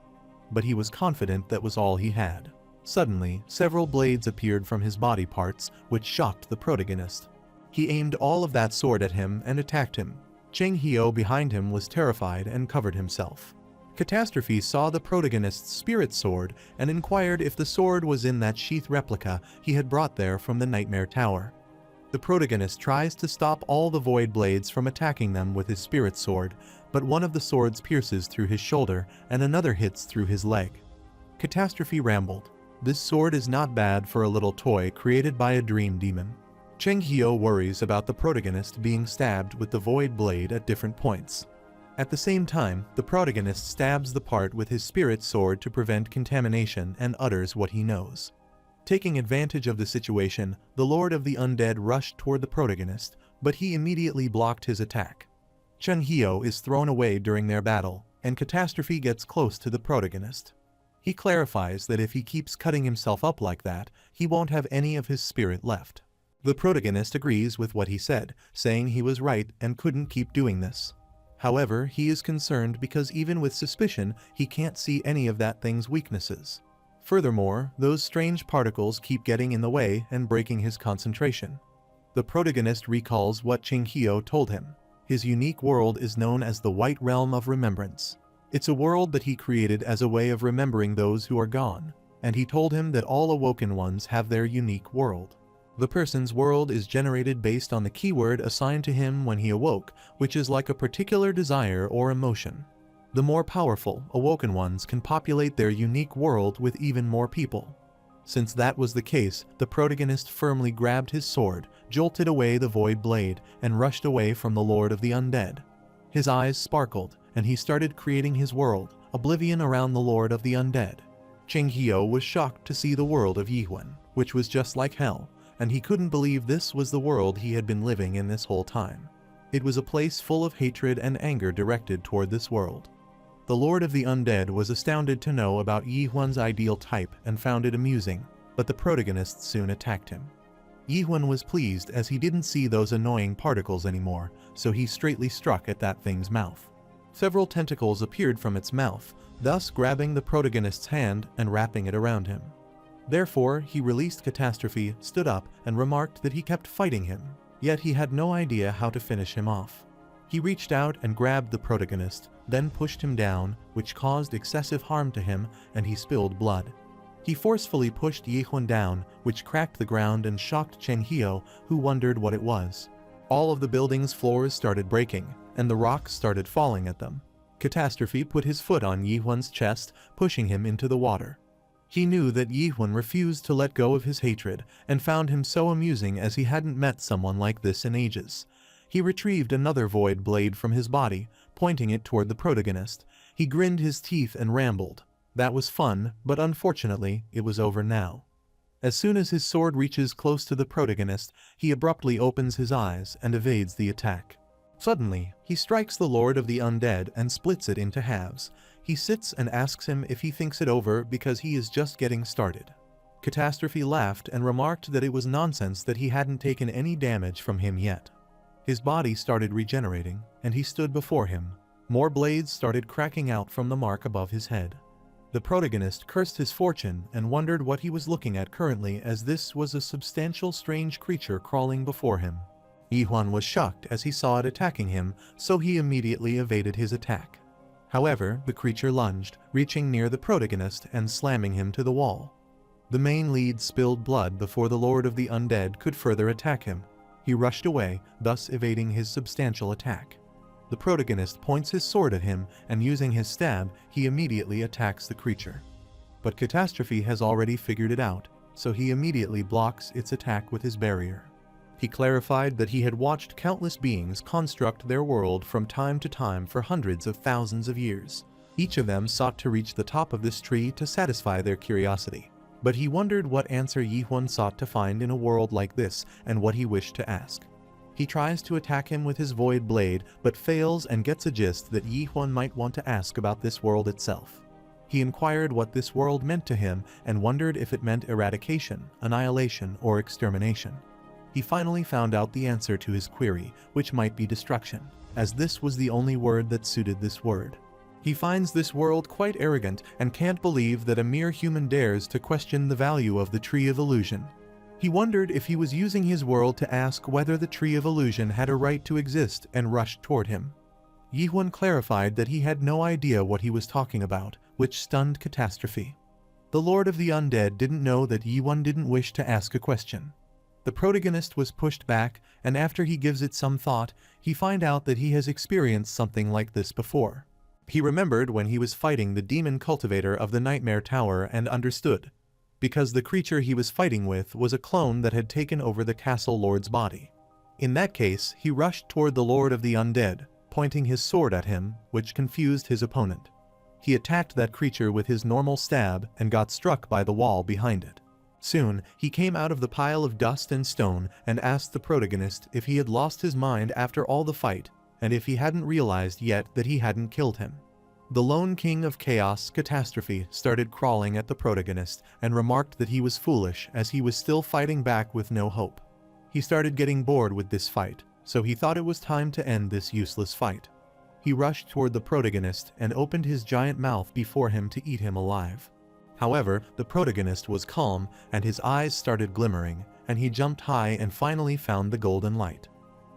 Speaker 1: But he was confident that was all he had. Suddenly, several blades appeared from his body parts, which shocked the protagonist. He aimed all of that sword at him and attacked him. Cheng Hio behind him was terrified and covered himself. Catastrophe saw the protagonist's spirit sword and inquired if the sword was in that sheath replica he had brought there from the Nightmare Tower. The protagonist tries to stop all the void blades from attacking them with his spirit sword, but one of the swords pierces through his shoulder and another hits through his leg. Catastrophe rambled, "This sword is not bad for a little toy created by a dream demon." Cheng Hio worries about the protagonist being stabbed with the void blade at different points. At the same time, the protagonist stabs the part with his spirit sword to prevent contamination and utters what he knows. Taking advantage of the situation, the Lord of the Undead rushed toward the protagonist, but he immediately blocked his attack. Cheng Hio is thrown away during their battle, and Catastrophe gets close to the protagonist. He clarifies that if he keeps cutting himself up like that, he won't have any of his spirit left. The protagonist agrees with what he said, saying he was right and couldn't keep doing this. However, he is concerned because even with suspicion, he can't see any of that thing's weaknesses. Furthermore, those strange particles keep getting in the way and breaking his concentration. The protagonist recalls what Cheng Hio told him. His unique world is known as the White Realm of Remembrance. It's a world that he created as a way of remembering those who are gone, and he told him that all awoken ones have their unique world. The person's world is generated based on the keyword assigned to him when he awoke, which is like a particular desire or emotion. The more powerful, awoken ones can populate their unique world with even more people. Since that was the case, the protagonist firmly grabbed his sword, jolted away the void blade, and rushed away from the Lord of the Undead. His eyes sparkled, and he started creating his world, oblivion around the Lord of the Undead. Cheng Hio was shocked to see the world of Yihuan, which was just like hell, and he couldn't believe this was the world he had been living in this whole time. It was a place full of hatred and anger directed toward this world. The Lord of the Undead was astounded to know about Yihuan's ideal type and found it amusing, but the protagonist soon attacked him. Yihuan was pleased as he didn't see those annoying particles anymore, so he straightly struck at that thing's mouth. Several tentacles appeared from its mouth, thus grabbing the protagonist's hand and wrapping it around him. Therefore, he released Catastrophe, stood up, and remarked that he kept fighting him, yet he had no idea how to finish him off. He reached out and grabbed the protagonist, then pushed him down, which caused excessive harm to him, and he spilled blood. He forcefully pushed Yihuan down, which cracked the ground and shocked Cheng Hio, who wondered what it was. All of the building's floors started breaking, and the rocks started falling at them. Catastrophe put his foot on Yihuan's chest, pushing him into the water. He knew that Yihuan refused to let go of his hatred, and found him so amusing as he hadn't met someone like this in ages. He retrieved another void blade from his body, pointing it toward the protagonist. He grinned his teeth and rambled. That was fun, but unfortunately, it was over now. As soon as his sword reaches close to the protagonist, he abruptly opens his eyes and evades the attack. Suddenly, he strikes the Lord of the Undead and splits it into halves. He sits and asks him if he thinks it over because he is just getting started. Catastrophe laughed and remarked that it was nonsense that he hadn't taken any damage from him yet. His body started regenerating, and he stood before him. More blades started cracking out from the mark above his head. The protagonist cursed his fortune and wondered what he was looking at currently, as this was a substantial strange creature crawling before him. Yihuan was shocked as he saw it attacking him, so he immediately evaded his attack. However, the creature lunged, reaching near the protagonist and slamming him to the wall. The main lead spilled blood before the Lord of the Undead could further attack him. He rushed away, thus evading his substantial attack. The protagonist points his sword at him, and using his stab, he immediately attacks the creature. but Catastrophe has already figured it out, so he immediately blocks its attack with his barrier. He clarified that he had watched countless beings construct their world from time to time for hundreds of thousands of years. Each of them sought to reach the top of this tree to satisfy their curiosity. But he wondered what answer Yi-Huan sought to find in a world like this and what he wished to ask. He tries to attack him with his void blade, but fails and gets a gist that Yi-Huan might want to ask about this world itself. He inquired what this world meant to him and wondered if it meant eradication, annihilation, or extermination. He finally found out the answer to his query, which might be destruction, as this was the only word that suited this word. He finds this world quite arrogant and can't believe that a mere human dares to question the value of the Tree of Illusion. He wondered if he was using his world to ask whether the Tree of Illusion had a right to exist and rushed toward him. Yi-Huan clarified that he had no idea what he was talking about, which stunned Catastrophe. The Lord of the Undead didn't know that Yi-Huan didn't wish to ask a question. The protagonist was pushed back, and after he gives it some thought, he finds out that he has experienced something like this before. He remembered when he was fighting the demon cultivator of the Nightmare Tower and understood, because the creature he was fighting with was a clone that had taken over the castle lord's body. In that case, he rushed toward the Lord of the Undead, pointing his sword at him, which confused his opponent. He attacked that creature with his normal stab and got struck by the wall behind it. Soon, he came out of the pile of dust and stone and asked the protagonist if he had lost his mind after all the fight, and if he hadn't realized yet that he hadn't killed him. The lone king of chaos, Catastrophe, started crawling at the protagonist and remarked that he was foolish as he was still fighting back with no hope. He started getting bored with this fight, so he thought it was time to end this useless fight. He rushed toward the protagonist and opened his giant mouth before him to eat him alive. However, the protagonist was calm and his eyes started glimmering, and he jumped high and finally found the golden light.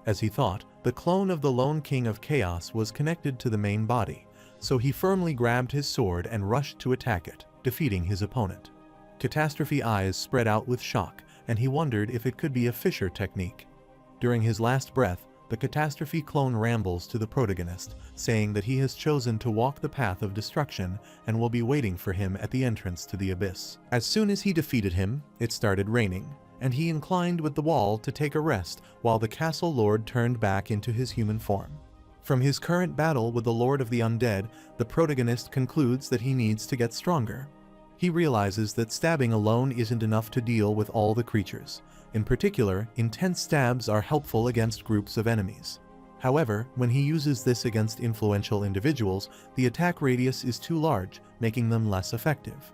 Speaker 1: As he thought, the clone of the lone king of chaos was connected to the main body, so he firmly grabbed his sword and rushed to attack it, defeating his opponent. Catastrophe eyes spread out with shock, and he wondered if it could be a Fisher technique. During his last breath, the Catastrophe clone rambles to the protagonist, saying that he has chosen to walk the path of destruction and will be waiting for him at the entrance to the abyss. As soon as he defeated him, it started raining, and he inclined with the wall to take a rest while the castle lord turned back into his human form. From his current battle with the Lord of the Undead, the protagonist concludes that he needs to get stronger. He realizes that stabbing alone isn't enough to deal with all the creatures. In particular, intense stabs are helpful against groups of enemies. However, when he uses this against influential individuals, the attack radius is too large, making them less effective.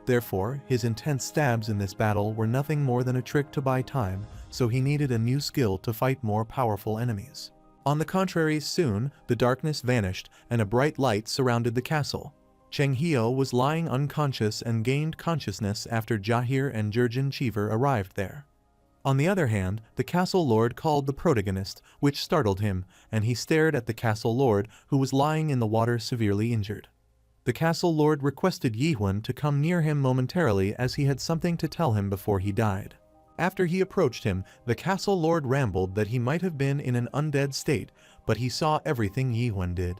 Speaker 1: Therefore, his intense stabs in this battle were nothing more than a trick to buy time, so he needed a new skill to fight more powerful enemies. On the contrary, soon, the darkness vanished and a bright light surrounded the castle. Cheng Hio was lying unconscious and gained consciousness after Jahir and Jurgen Cheever arrived there. On the other hand, the castle lord called the protagonist, which startled him, and he stared at the castle lord, who was lying in the water severely injured. The castle lord requested Yi-Huan to come near him momentarily as he had something to tell him before he died. After he approached him, the castle lord rambled that he might have been in an undead state, but he saw everything Yi-Huan did.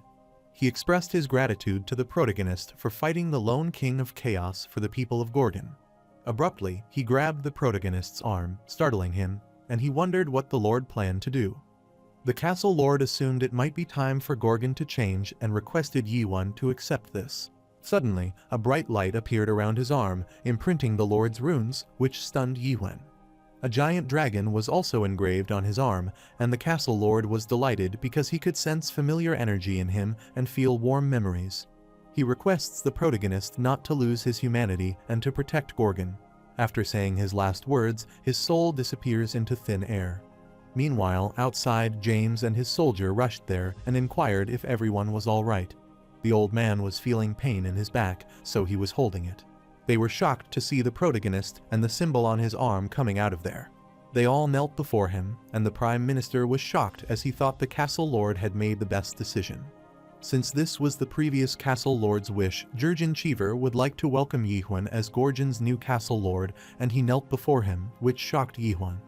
Speaker 1: He expressed his gratitude to the protagonist for fighting the lone king of chaos for the people of Gorgon. Abruptly, he grabbed the protagonist's arm, startling him, and he wondered what the lord planned to do. The castle lord assumed it might be time for Gorgon to change and requested Yi-Huan to accept this. Suddenly, a bright light appeared around his arm, imprinting the lord's runes, which stunned Yi-Huan. A giant dragon was also engraved on his arm, and the castle lord was delighted because he could sense familiar energy in him and feel warm memories. He requests the protagonist not to lose his humanity and to protect Gorgon. After saying his last words, his soul disappears into thin air. Meanwhile, outside, James and his soldier rushed there and inquired if everyone was all right. The old man was feeling pain in his back, so he was holding it. They were shocked to see the protagonist and the symbol on his arm coming out of there. They all knelt before him, and the Prime Minister was shocked as he thought the castle lord had made the best decision. Since this was the previous castle lord's wish, Jurgen Cheever would like to welcome Yi-Huan as Gorgon's new castle lord, and he knelt before him, which shocked Yi-Huan.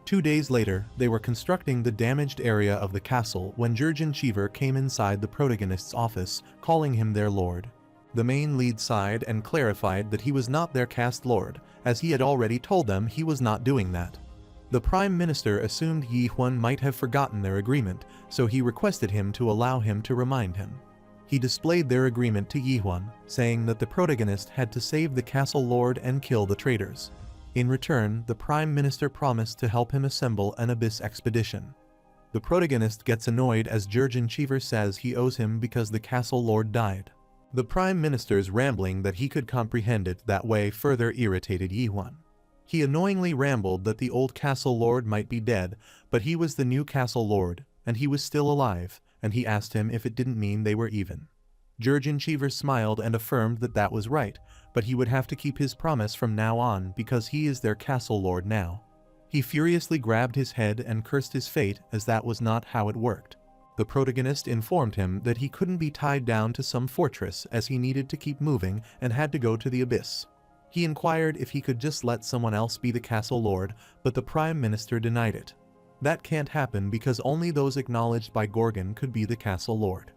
Speaker 1: 2 days later, they were constructing the damaged area of the castle when Jurgen Cheever came inside the protagonist's office, calling him their lord. The main lead sighed and clarified that he was not their caste lord, as he had already told them he was not doing that. The Prime Minister assumed Yi Huan might have forgotten their agreement, so he requested him to allow him to remind him. He displayed their agreement to Yi Huan, saying that the protagonist had to save the castle lord and kill the traitors. In return, the Prime Minister promised to help him assemble an abyss expedition. The protagonist gets annoyed as Jurgen Cheever says he owes him because the castle lord died. The Prime Minister's rambling that he could comprehend it that way further irritated Yi Huan. He annoyingly rambled that the old castle lord might be dead, but he was the new castle lord, and he was still alive, and he asked him if it didn't mean they were even. Jurgen Cheever smiled and affirmed that that was right, but he would have to keep his promise from now on because he is their castle lord now. He furiously grabbed his head and cursed his fate as that was not how it worked. The protagonist informed him that he couldn't be tied down to some fortress as he needed to keep moving and had to go to the abyss. He inquired if he could just let someone else be the castle lord, but the Prime Minister denied it. That can't happen because only those acknowledged by Gorgon could be the castle lord.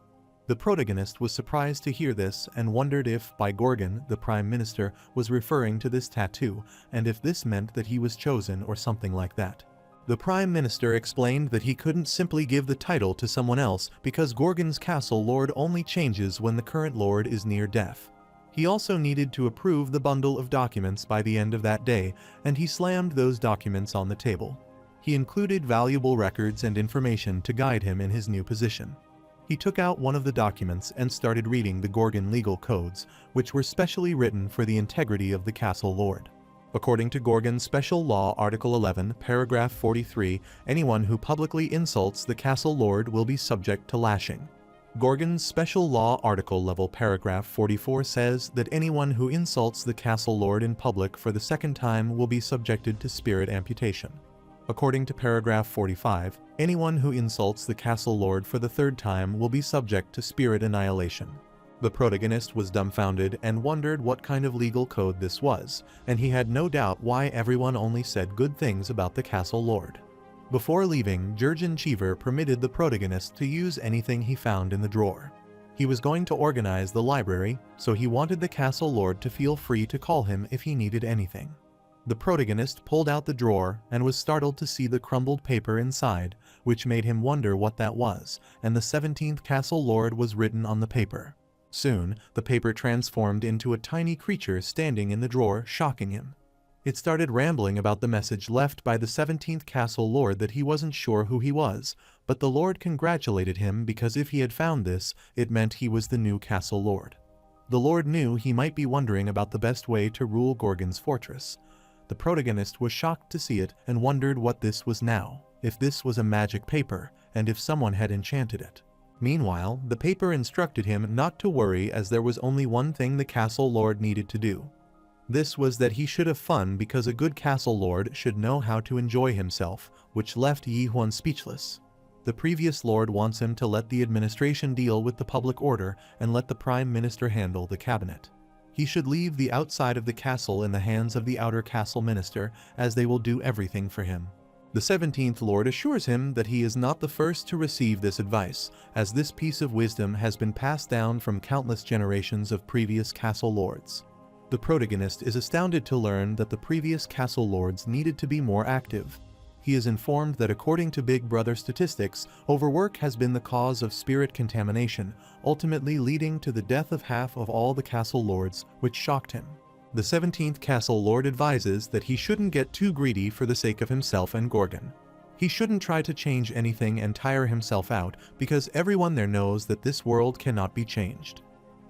Speaker 1: The protagonist was surprised to hear this and wondered if, by Gorgon, the Prime Minister was referring to this tattoo, and if this meant that he was chosen or something like that. The Prime Minister explained that he couldn't simply give the title to someone else because Gorgon's castle lord only changes when the current lord is near death. He also needed to approve the bundle of documents by the end of that day, and he slammed those documents on the table. He included valuable records and information to guide him in his new position. He took out one of the documents and started reading the Gorgon legal codes, which were specially written for the integrity of the castle lord. According to Gorgon's Special Law Article 11, Paragraph 43, anyone who publicly insults the castle lord will be subject to lashing. Gorgon's Special Law Article Level Paragraph 44 says that anyone who insults the castle lord in public for the second time will be subjected to spirit amputation. According to Paragraph 45, anyone who insults the castle lord for the third time will be subject to spirit annihilation. The protagonist was dumbfounded and wondered what kind of legal code this was, and he had no doubt why everyone only said good things about the castle lord. Before leaving, Jurgen Cheever permitted the protagonist to use anything he found in the drawer. He was going to organize the library, so he wanted the castle lord to feel free to call him if he needed anything. The protagonist pulled out the drawer and was startled to see the crumbled paper inside, which made him wonder what that was, and the 17th castle lord was written on the paper. Soon, the paper transformed into a tiny creature standing in the drawer, shocking him. It started rambling about the message left by the 17th castle lord that he wasn't sure who he was, but the lord congratulated him because if he had found this, it meant he was the new castle lord. The lord knew he might be wondering about the best way to rule Gorgon's fortress. The protagonist was shocked to see it and wondered what this was now, if this was a magic paper, and if someone had enchanted it. Meanwhile, the paper instructed him not to worry as there was only one thing the castle lord needed to do. This was that he should have fun because a good castle lord should know how to enjoy himself, which left Yi Huan speechless. The previous lord wants him to let the administration deal with the public order and let the Prime Minister handle the cabinet. He should leave the outside of the castle in the hands of the outer castle minister, as they will do everything for him. The 17th Lord assures him that he is not the first to receive this advice, as this piece of wisdom has been passed down from countless generations of previous castle lords. The protagonist is astounded to learn that the previous castle lords needed to be more active. He is informed that according to Big Brother statistics, overwork has been the cause of spirit contamination, ultimately leading to the death of half of all the castle lords, which shocked him. The 17th castle lord advises that he shouldn't get too greedy for the sake of himself and Gorgon. He shouldn't try to change anything and tire himself out, because everyone there knows that this world cannot be changed.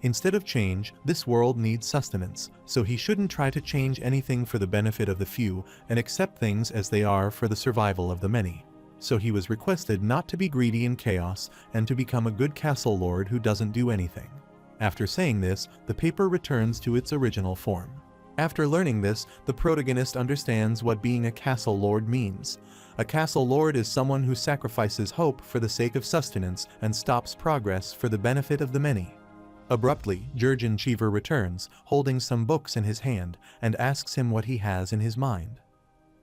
Speaker 1: Instead of change, this world needs sustenance, so he shouldn't try to change anything for the benefit of the few and accept things as they are for the survival of the many. So he was requested not to be greedy in chaos and to become a good castle lord who doesn't do anything. After saying this, the paper returns to its original form. After learning this, the protagonist understands what being a castle lord means. A castle lord is someone who sacrifices hope for the sake of sustenance and stops progress for the benefit of the many. Abruptly, Jurgen Cheever returns, holding some books in his hand, and asks him what he has in his mind.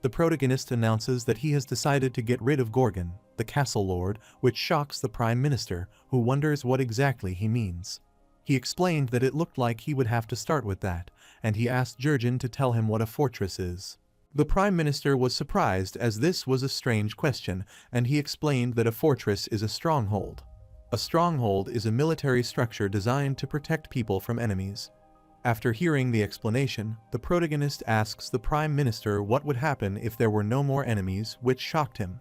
Speaker 1: The protagonist announces that he has decided to get rid of Gorgon, the castle lord, which shocks the Prime Minister, who wonders what exactly he means. He explained that it looked like he would have to start with that, and he asked Jurgen to tell him what a fortress is. The Prime Minister was surprised as this was a strange question, and he explained that a fortress is a stronghold. A stronghold is a military structure designed to protect people from enemies. After hearing the explanation, the protagonist asks the Prime Minister what would happen if there were no more enemies, which shocked him.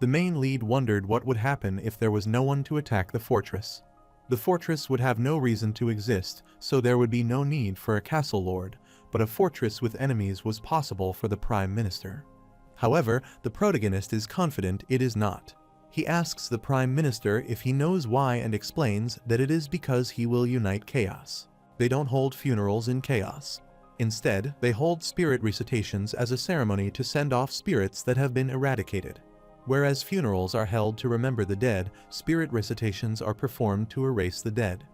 Speaker 1: The main lead wondered what would happen if there was no one to attack the fortress. The fortress would have no reason to exist, so there would be no need for a castle lord, but a fortress with enemies was possible for the Prime Minister. However, the protagonist is confident it is not. He asks the Prime Minister if he knows why and explains that it is because he will unite chaos. They don't hold funerals in chaos. Instead, they hold spirit recitations as a ceremony to send off spirits that have been eradicated. Whereas funerals are held to remember the dead, spirit recitations are performed to erase the dead.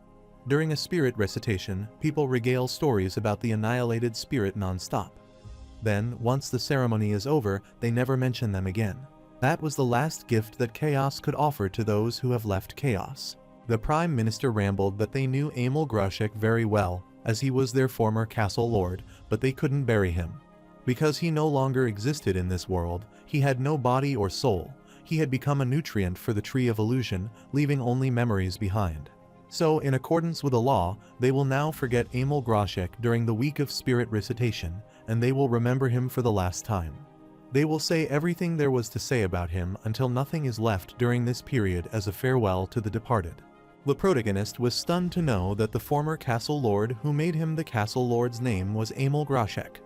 Speaker 1: During a spirit recitation, people regale stories about the annihilated spirit non-stop. Then, once the ceremony is over, they never mention them again. That was the last gift that chaos could offer to those who have left chaos. The Prime Minister rambled that they knew Emil Groshek very well, as he was their former castle lord, but they couldn't bury him. Because he no longer existed in this world, he had no body or soul. He had become a nutrient for the Tree of Illusion, leaving only memories behind. So, in accordance with the law, they will now forget Emil Groshek during the week of spirit recitation, and they will remember him for the last time. They will say everything there was to say about him until nothing is left during this period as a farewell to the departed. The protagonist was stunned to know that the former castle lord who made him the castle lord's name was Emil Groshek.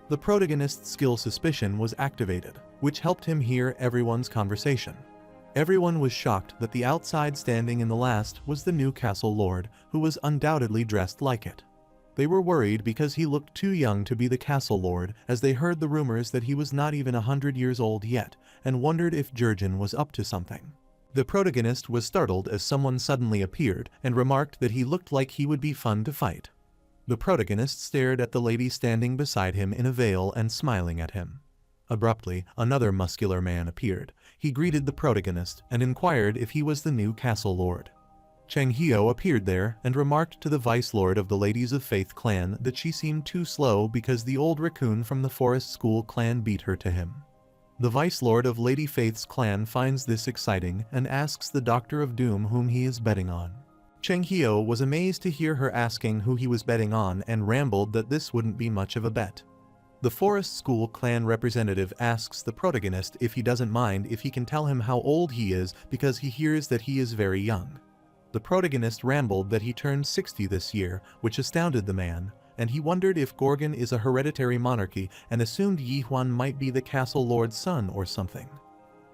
Speaker 1: The protagonist's skill suspicion was activated, which helped him hear everyone's conversation. Everyone was shocked that the outside standing in the last was the new castle lord, who was undoubtedly dressed like it. They were worried because he looked too young to be the castle lord, as they heard the rumors that he was not even 100 years old yet, and wondered if Jurgen was up to something. The protagonist was startled as someone suddenly appeared and remarked that he looked like he would be fun to fight. The protagonist stared at the lady standing beside him in a veil and smiling at him. Abruptly, another muscular man appeared. He greeted the protagonist and inquired if he was the new castle lord. Cheng Hio appeared there and remarked to the vice lord of the Ladies of Faith clan that she seemed too slow because the old raccoon from the Forest School clan beat her to him. The vice lord of Lady Faith's clan finds this exciting and asks the Doctor of Doom whom he is betting on. Cheng Hio was amazed to hear her asking who he was betting on and rambled that this wouldn't be much of a bet. The Forest School clan representative asks the protagonist if he doesn't mind if he can tell him how old he is because he hears that he is very young. The protagonist rambled that he turned 60 this year, which astounded the man, and he wondered if Gorgon is a hereditary monarchy and assumed Yi Huan might be the castle lord's son or something.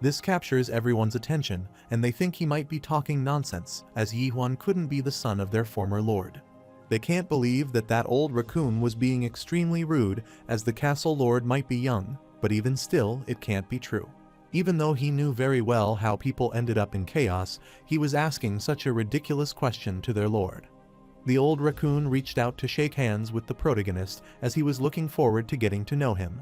Speaker 1: This captures everyone's attention, and they think he might be talking nonsense, as Yi Huan couldn't be the son of their former lord. They can't believe that that old raccoon was being extremely rude, as the castle lord might be young, but even still, it can't be true. Even though he knew very well how people ended up in chaos, he was asking such a ridiculous question to their lord. The old raccoon reached out to shake hands with the protagonist as he was looking forward to getting to know him.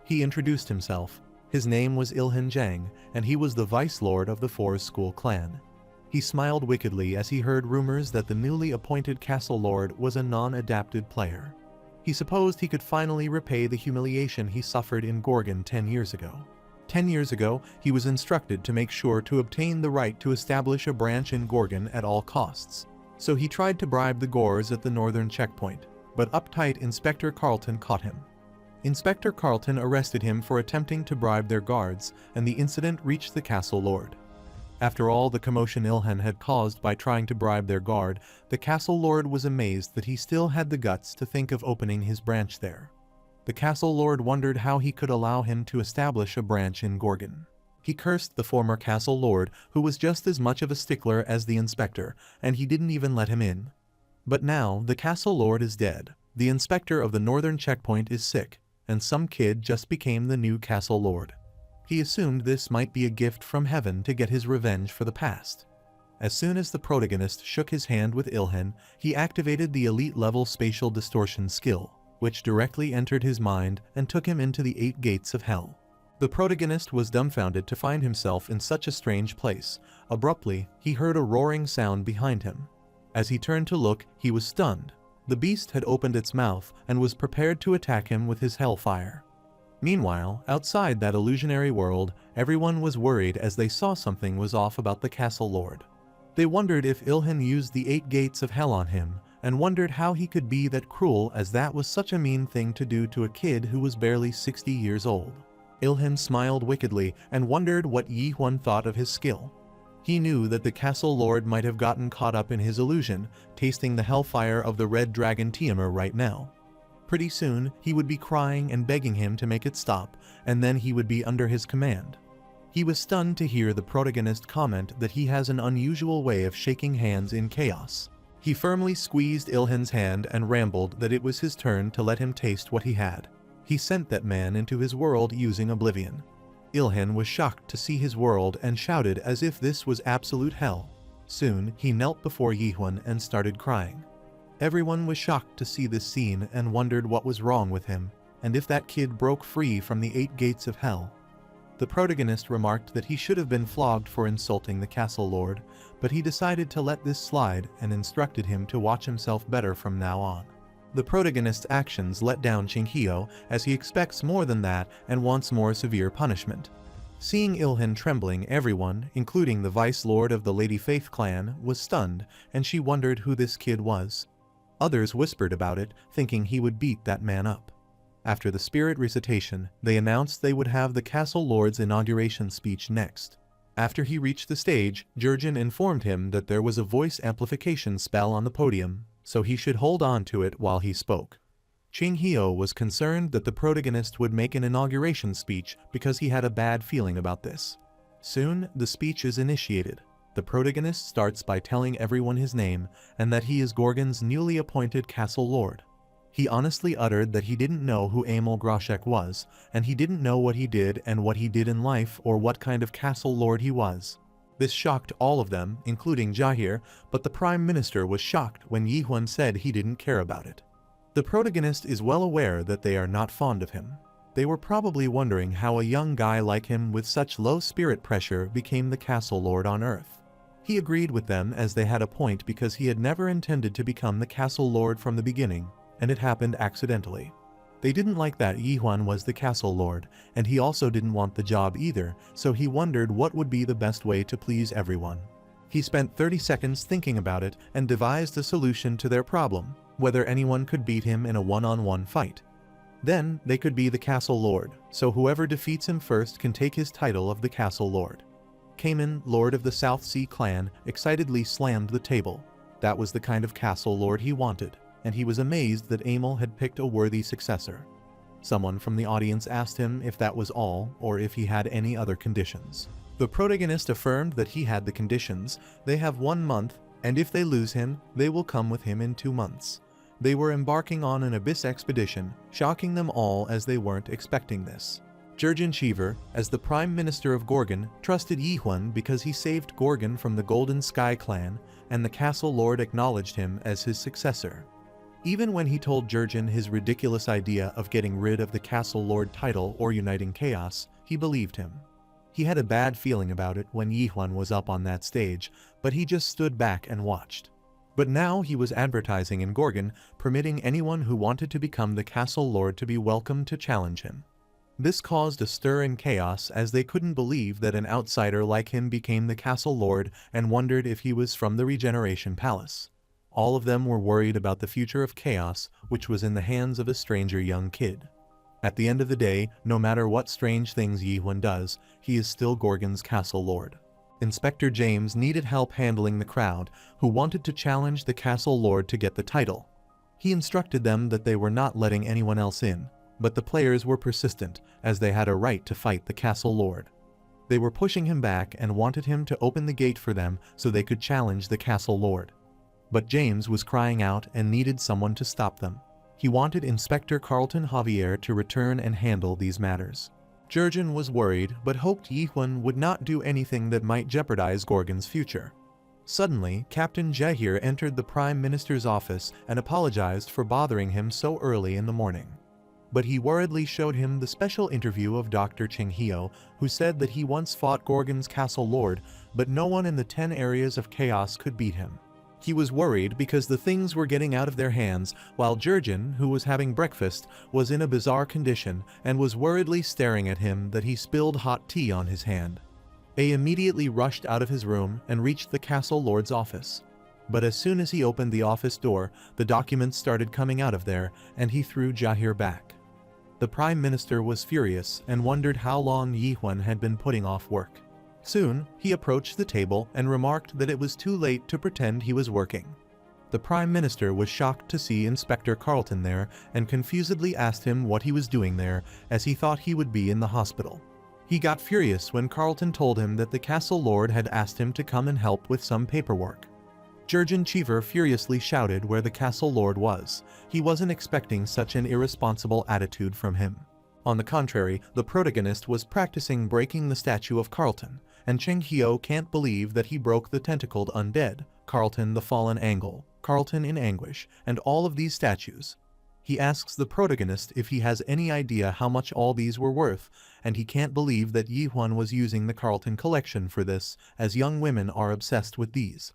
Speaker 1: He introduced himself. His name was Ilhan Zhang, and he was the vice lord of the Forest School clan. He smiled wickedly as he heard rumors that the newly appointed castle lord was a non-adapted player. He supposed he could finally repay the humiliation he suffered in Gorgon 10 years ago. 10 years ago, he was instructed to make sure to obtain the right to establish a branch in Gorgon at all costs. So he tried to bribe the Gors at the northern checkpoint, but uptight Inspector Carlton caught him. Inspector Carlton arrested him for attempting to bribe their guards, and the incident reached the castle lord. After all the commotion Ilhan had caused by trying to bribe their guard, the castle lord was amazed that he still had the guts to think of opening his branch there. The castle lord wondered how he could allow him to establish a branch in Gorgon. He cursed the former castle lord, who was just as much of a stickler as the inspector, and he didn't even let him in. But now, the castle lord is dead, the inspector of the northern checkpoint is sick, and some kid just became the new castle lord. He assumed this might be a gift from heaven to get his revenge for the past. As soon as the protagonist shook his hand with Ilhan, he activated the elite-level spatial distortion skill, which directly entered his mind and took him into the 8 gates of hell. The protagonist was dumbfounded to find himself in such a strange place. Abruptly, he heard a roaring sound behind him. As he turned to look, he was stunned. The beast had opened its mouth and was prepared to attack him with his hellfire. Meanwhile, outside that illusionary world, everyone was worried as they saw something was off about the castle lord. They wondered if Ilhan used the 8 gates of hell on him, and wondered how he could be that cruel, as that was such a mean thing to do to a kid who was barely 60 years old. Ilhan smiled wickedly and wondered what Yi Huan thought of his skill. He knew that the castle lord might have gotten caught up in his illusion, tasting the hellfire of the red dragon Tiamat right now. Pretty soon, he would be crying and begging him to make it stop, and then he would be under his command. He was stunned to hear the protagonist comment that he has an unusual way of shaking hands in chaos. He firmly squeezed Ilhan's hand and rambled that it was his turn to let him taste what he had. He sent that man into his world using oblivion. Ilhan was shocked to see his world and shouted as if this was absolute hell. Soon, he knelt before Yi Huan and started crying. Everyone was shocked to see this scene and wondered what was wrong with him, and if that kid broke free from the 8 gates of hell. The protagonist remarked that he should have been flogged for insulting the castle lord, but he decided to let this slide and instructed him to watch himself better from now on. The protagonist's actions let down Qinghio, as he expects more than that and wants more severe punishment. Seeing Ilhan trembling, everyone, including the vice lord of the Lady Faith clan, was stunned, and she wondered who this kid was. Others whispered about it, thinking he would beat that man up. After the spirit recitation, they announced they would have the castle lord's inauguration speech next. After he reached the stage, Jurgen informed him that there was a voice amplification spell on the podium, so he should hold on to it while he spoke. Qinghio was concerned that the protagonist would make an inauguration speech because he had a bad feeling about this. Soon, the speech is initiated. The protagonist starts by telling everyone his name and that he is Gorgon's newly appointed castle lord. He honestly uttered that he didn't know who Emil Groshek was, and he didn't know what he did and what he did in life or what kind of castle lord he was. This shocked all of them, including Jahir, but the prime minister was shocked when Yi Huan said he didn't care about it. The protagonist is well aware that they are not fond of him. They were probably wondering how a young guy like him with such low spirit pressure became the castle lord on Earth. He agreed with them as they had a point because he had never intended to become the castle lord from the beginning, and it happened accidentally. They didn't like that Yi Huan was the castle lord, and he also didn't want the job either, so he wondered what would be the best way to please everyone. He spent 30 seconds thinking about it and devised a solution to their problem, whether anyone could beat him in a one-on-one fight. Then, they could be the castle lord, so whoever defeats him first can take his title of the castle lord. Cayman, lord of the South Sea clan, excitedly slammed the table. That was the kind of castle lord he wanted, and he was amazed that Emil had picked a worthy successor. Someone from the audience asked him if that was all, or if he had any other conditions. The protagonist affirmed that he had the conditions. They have 1 month, and if they lose him, they will come with him in 2 months. They were embarking on an abyss expedition, shocking them all as they weren't expecting this. Jurgen Cheever, as the Prime Minister of Gorgon, trusted Yi Huan because he saved Gorgon from the Golden Sky clan, and the castle lord acknowledged him as his successor. Even when he told Jurgen his ridiculous idea of getting rid of the castle lord title or uniting chaos, he believed him. He had a bad feeling about it when Yi Huan was up on that stage, but he just stood back and watched. But now he was advertising in Gorgon, permitting anyone who wanted to become the castle lord to be welcome to challenge him. This caused a stir in chaos as they couldn't believe that an outsider like him became the castle lord and wondered if he was from the Regeneration Palace. All of them were worried about the future of chaos, which was in the hands of a stranger young kid. At the end of the day, no matter what strange things Yi Huan does, he is still Gorgon's castle lord. Inspector James needed help handling the crowd, who wanted to challenge the castle lord to get the title. He instructed them that they were not letting anyone else in, but the players were persistent, as they had a right to fight the castle lord. They were pushing him back and wanted him to open the gate for them so they could challenge the castle lord. But James was crying out and needed someone to stop them. He wanted Inspector Carlton Javier to return and handle these matters. Jurgen was worried, but hoped Yi Huan would not do anything that might jeopardize Gorgon's future. Suddenly, Captain Jahir entered the Prime Minister's office and apologized for bothering him so early in the morning. But he worriedly showed him the special interview of Dr. Qinghio, who said that he once fought Gorgon's castle lord, but no one in the 10 areas of chaos could beat him. He was worried because the things were getting out of their hands, while Jurgen, who was having breakfast, was in a bizarre condition and was worriedly staring at him that he spilled hot tea on his hand. A immediately rushed out of his room and reached the castle lord's office. But as soon as he opened the office door, the documents started coming out of there, and he threw Jahir back. The Prime Minister was furious and wondered how long Yi Huan had been putting off work. Soon, he approached the table and remarked that it was too late to pretend he was working. The Prime Minister was shocked to see Inspector Carlton there and confusedly asked him what he was doing there, as he thought he would be in the hospital. He got furious when Carlton told him that the castle lord had asked him to come and help with some paperwork. Jurgen Cheever furiously shouted where the castle lord was. He wasn't expecting such an irresponsible attitude from him. On the contrary, the protagonist was practicing breaking the statue of Carlton, and Cheng Hio can't believe that he broke the tentacled undead, Carlton the fallen angle, Carlton in anguish, and all of these statues. He asks the protagonist if he has any idea how much all these were worth, and he can't believe that Yi Huan was using the Carlton collection for this, as young women are obsessed with these.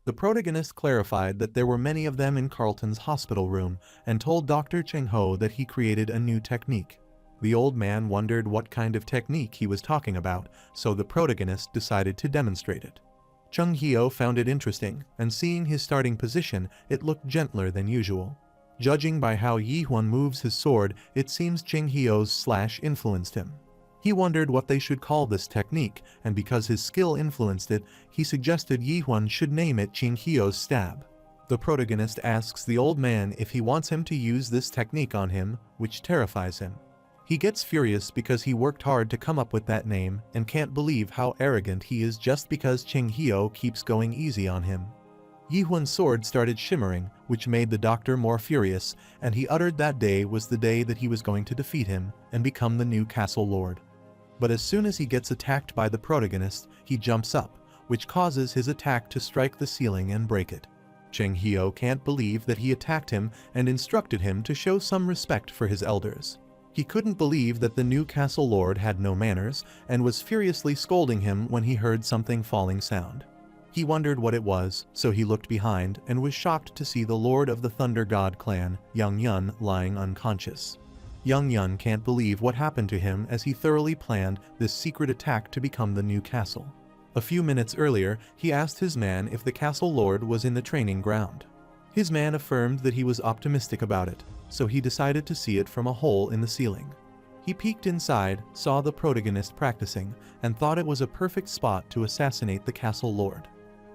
Speaker 1: The protagonist clarified that there were many of them in Carlton's hospital room, and told Dr. Cheng Ho that he created a new technique. The old man wondered what kind of technique he was talking about, so the protagonist decided to demonstrate it. Cheng Hio found it interesting, and seeing his starting position, it looked gentler than usual. Judging by how Yi Huan moves his sword, it seems Cheng Hio's slash influenced him. He wondered what they should call this technique, and because his skill influenced it, he suggested Yi Huan should name it Cheng Hio's stab. The protagonist asks the old man if he wants him to use this technique on him, which terrifies him. He gets furious because he worked hard to come up with that name and can't believe how arrogant he is just because Cheng Hio keeps going easy on him. Yi Huan's sword started shimmering, which made the doctor more furious, and he uttered that day was the day that he was going to defeat him and become the new castle lord. But as soon as he gets attacked by the protagonist, he jumps up, which causes his attack to strike the ceiling and break it. Cheng Hio can't believe that he attacked him and instructed him to show some respect for his elders. He couldn't believe that the new castle lord had no manners and was furiously scolding him when he heard something falling sound. He wondered what it was, so he looked behind and was shocked to see the lord of the Thunder God clan, Yang Yun, lying unconscious. Yang Yun can't believe what happened to him as he thoroughly planned this secret attack to become the new castle. A few minutes earlier, he asked his man if the castle lord was in the training ground. His man affirmed that he was optimistic about it, so he decided to see it from a hole in the ceiling. He peeked inside, saw the protagonist practicing, and thought it was a perfect spot to assassinate the castle lord.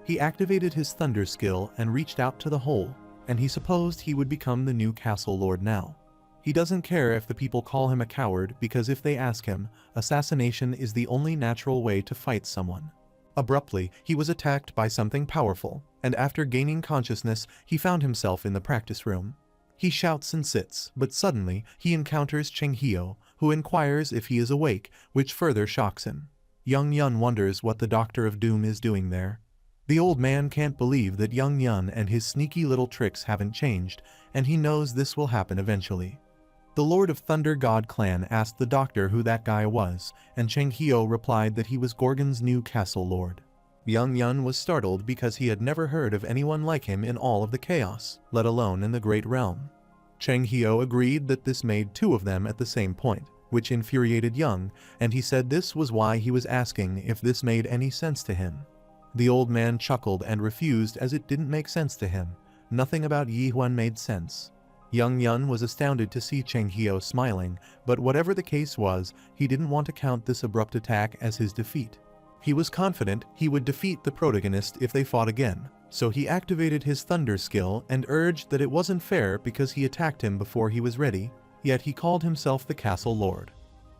Speaker 1: He activated his thunder skill and reached out to the hole, and he supposed he would become the new castle lord now. He doesn't care if the people call him a coward because if they ask him, assassination is the only natural way to fight someone. Abruptly, he was attacked by something powerful, and after gaining consciousness, he found himself in the practice room. He shouts and sits, but suddenly, he encounters Cheng Hio, who inquires if he is awake, which further shocks him. Yang Yun wonders what the Doctor of Doom is doing there. The old man can't believe that Yang Yun and his sneaky little tricks haven't changed, and he knows this will happen eventually. The Lord of Thunder God clan asked the doctor who that guy was, and Cheng Hio replied that he was Gorgon's new castle lord. Yang Yun was startled because he had never heard of anyone like him in all of the chaos, let alone in the Great Realm. Cheng Hio agreed that this made two of them at the same point, which infuriated Yang, and he said this was why he was asking if this made any sense to him. The old man chuckled and refused as it didn't make sense to him. Nothing about Yi Huan made sense. Yang Yun was astounded to see Cheng Hio smiling, but whatever the case was, he didn't want to count this abrupt attack as his defeat. He was confident he would defeat the protagonist if they fought again, so he activated his thunder skill and urged that it wasn't fair because he attacked him before he was ready, yet he called himself the castle lord.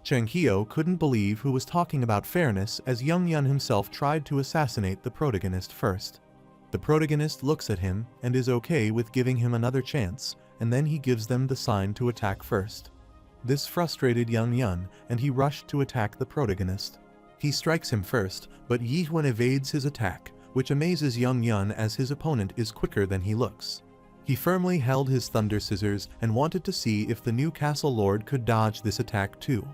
Speaker 1: Cheng Hio couldn't believe who was talking about fairness as Yang Yun himself tried to assassinate the protagonist first. The protagonist looks at him and is okay with giving him another chance, and then he gives them the sign to attack first. This frustrated Yang Yun, and he rushed to attack the protagonist. He strikes him first, but Yi Huan evades his attack, which amazes Yang Yun as his opponent is quicker than he looks. He firmly held his thunder scissors and wanted to see if the new castle lord could dodge this attack too.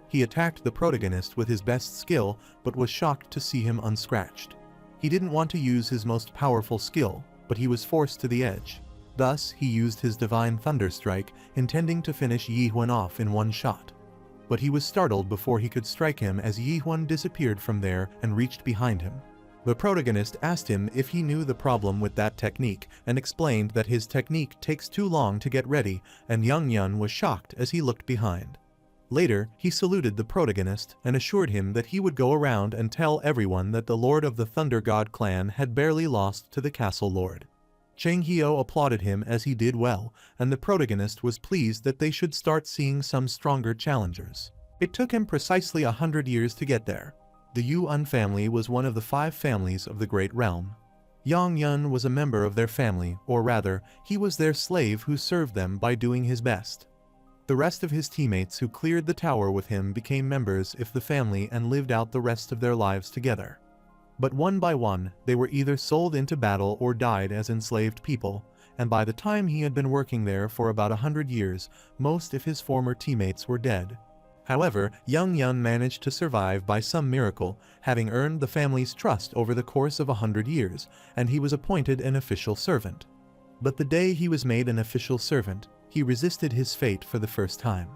Speaker 1: He attacked the protagonist with his best skill, but was shocked to see him unscratched. He didn't want to use his most powerful skill, but he was forced to the edge. Thus, he used his divine thunder strike, intending to finish Yi Huan off in one shot. But he was startled before he could strike him as Yi Huan disappeared from there and reached behind him. The protagonist asked him if he knew the problem with that technique and explained that his technique takes too long to get ready, and Yang Yun was shocked as he looked behind. Later, he saluted the protagonist and assured him that he would go around and tell everyone that the Lord of the Thunder God clan had barely lost to the Castle Lord. Cheng Hio applauded him as he did well, and the protagonist was pleased that they should start seeing some stronger challengers. It took him precisely 100 years to get there. The Yuan family was one of the 5 families of the Great Realm. Yang Yun was a member of their family, or rather, he was their slave who served them by doing his best. The rest of his teammates who cleared the tower with him became members of the family and lived out the rest of their lives together. But one by one, they were either sold into battle or died as enslaved people, and by the time he had been working there for about 100 years, most of his former teammates were dead. However, Yang Yun managed to survive by some miracle, having earned the family's trust over the course of 100 years, and he was appointed an official servant. But the day he was made an official servant, he resisted his fate for the first time.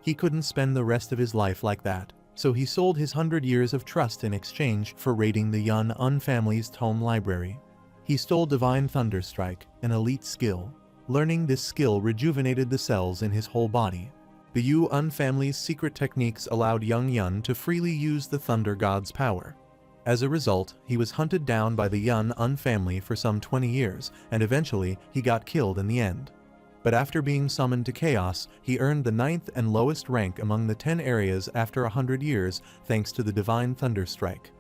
Speaker 1: He couldn't spend the rest of his life like that, so he sold his 100 years of trust in exchange for raiding the Yun family's tome library. He stole Divine Thunder Strike, an elite skill. Learning this skill rejuvenated the cells in his whole body. The Yuan family's secret techniques allowed Yang Yun to freely use the Thunder God's power. As a result, he was hunted down by the Yun family for some 20 years, and eventually he got killed in the end. But after being summoned to chaos, he earned the 9th and lowest rank among the 10 areas after 100 years thanks to the Divine Thunder Strike.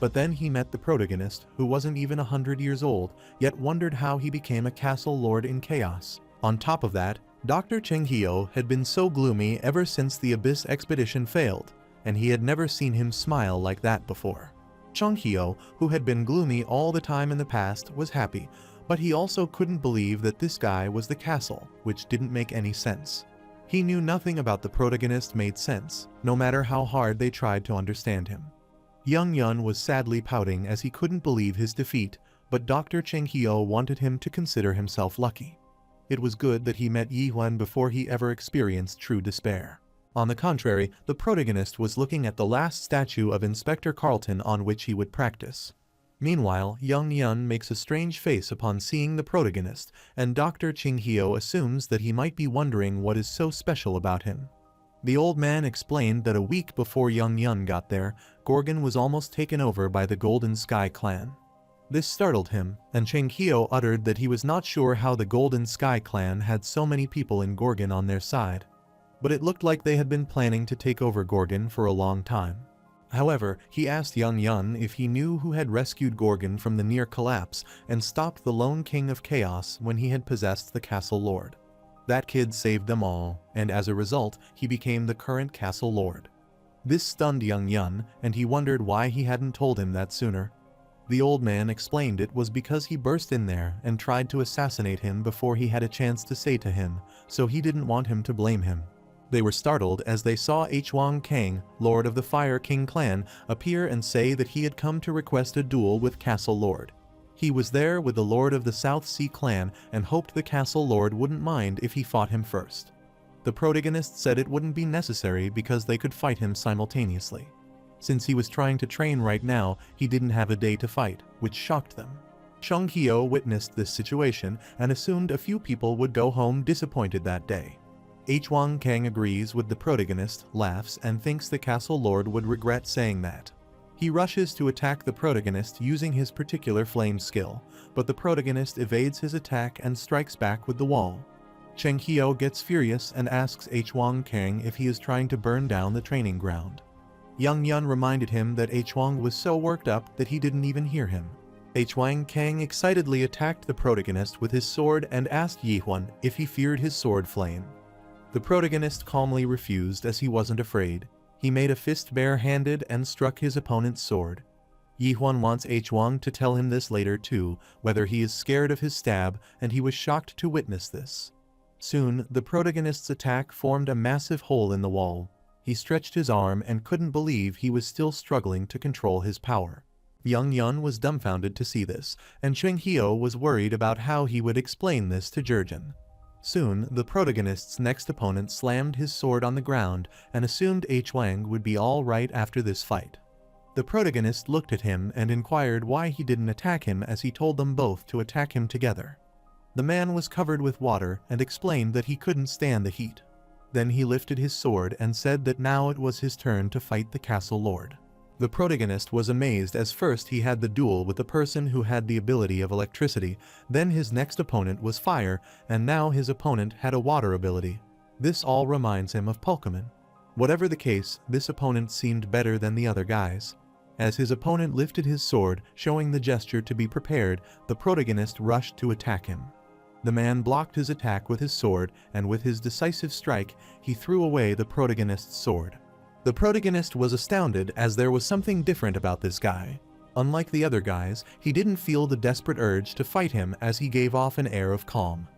Speaker 1: But then he met the protagonist, who wasn't even 100 years old, yet wondered how he became a castle lord in chaos. On top of that, Dr. Cheng Hio had been so gloomy ever since the Abyss expedition failed, and he had never seen him smile like that before. Cheng Hio, who had been gloomy all the time in the past, was happy, but he also couldn't believe that this guy was the castle, which didn't make any sense. He knew nothing about the protagonist made sense, no matter how hard they tried to understand him. Yang Yun was sadly pouting as he couldn't believe his defeat, but Dr. Cheng Hio wanted him to consider himself lucky. It was good that he met Yi Huan before he ever experienced true despair. On the contrary, the protagonist was looking at the last statue of Inspector Carlton on which he would practice. Meanwhile, Yang Yun makes a strange face upon seeing the protagonist, and Dr. Cheng Hio assumes that he might be wondering what is so special about him. The old man explained that a week before Yang Yun got there, Gorgon was almost taken over by the Golden Sky clan. This startled him, and Cheng Hio uttered that he was not sure how the Golden Sky clan had so many people in Gorgon on their side. But it looked like they had been planning to take over Gorgon for a long time. However, he asked Yang Yun if he knew who had rescued Gorgon from the near collapse and stopped the lone king of chaos when he had possessed the castle lord. That kid saved them all, and as a result, he became the current castle lord. This stunned Yang Yun, and he wondered why he hadn't told him that sooner. The old man explained it was because he burst in there and tried to assassinate him before he had a chance to say to him, so he didn't want him to blame him. They were startled as they saw Huang Kang, Lord of the Fire King clan, appear and say that he had come to request a duel with Castle Lord. He was there with the Lord of the South Sea clan and hoped the Castle Lord wouldn't mind if he fought him first. The protagonist said it wouldn't be necessary because they could fight him simultaneously. Since he was trying to train right now, he didn't have a day to fight, which shocked them. Cheng Hio witnessed this situation and assumed a few people would go home disappointed that day. Huang Kang agrees with the protagonist, laughs, and thinks the castle lord would regret saying that. He rushes to attack the protagonist using his particular flame skill, but the protagonist evades his attack and strikes back with the wall. Cheng Hio gets furious and asks Huang Kang if he is trying to burn down the training ground. Yang Yun reminded him that Huang was so worked up that he didn't even hear him. Huang Kang excitedly attacked the protagonist with his sword and asked Yi Huan if he feared his sword flame. The protagonist calmly refused as he wasn't afraid. He made a fist bare-handed and struck his opponent's sword. Yi Huan wants Huang to tell him this later too, whether he is scared of his stab, and he was shocked to witness this. Soon, the protagonist's attack formed a massive hole in the wall. He stretched his arm and couldn't believe he was still struggling to control his power. Young Yun was dumbfounded to see this, and Cheng Hio was worried about how he would explain this to Jurgen. Soon, the protagonist's next opponent slammed his sword on the ground and assumed Wang would be all right after this fight. The protagonist looked at him and inquired why he didn't attack him, as he told them both to attack him together. The man was covered with water and explained that he couldn't stand the heat. Then he lifted his sword and said that now it was his turn to fight the castle lord. The protagonist was amazed, as first he had the duel with the person who had the ability of electricity, then his next opponent was fire, and now his opponent had a water ability. This all reminds him of Pokemon. Whatever the case, this opponent seemed better than the other guys. As his opponent lifted his sword, showing the gesture to be prepared, the protagonist rushed to attack him. The man blocked his attack with his sword, and with his decisive strike, he threw away the protagonist's sword. The protagonist was astounded, as there was something different about this guy. Unlike the other guys, he didn't feel the desperate urge to fight him, as he gave off an air of calm.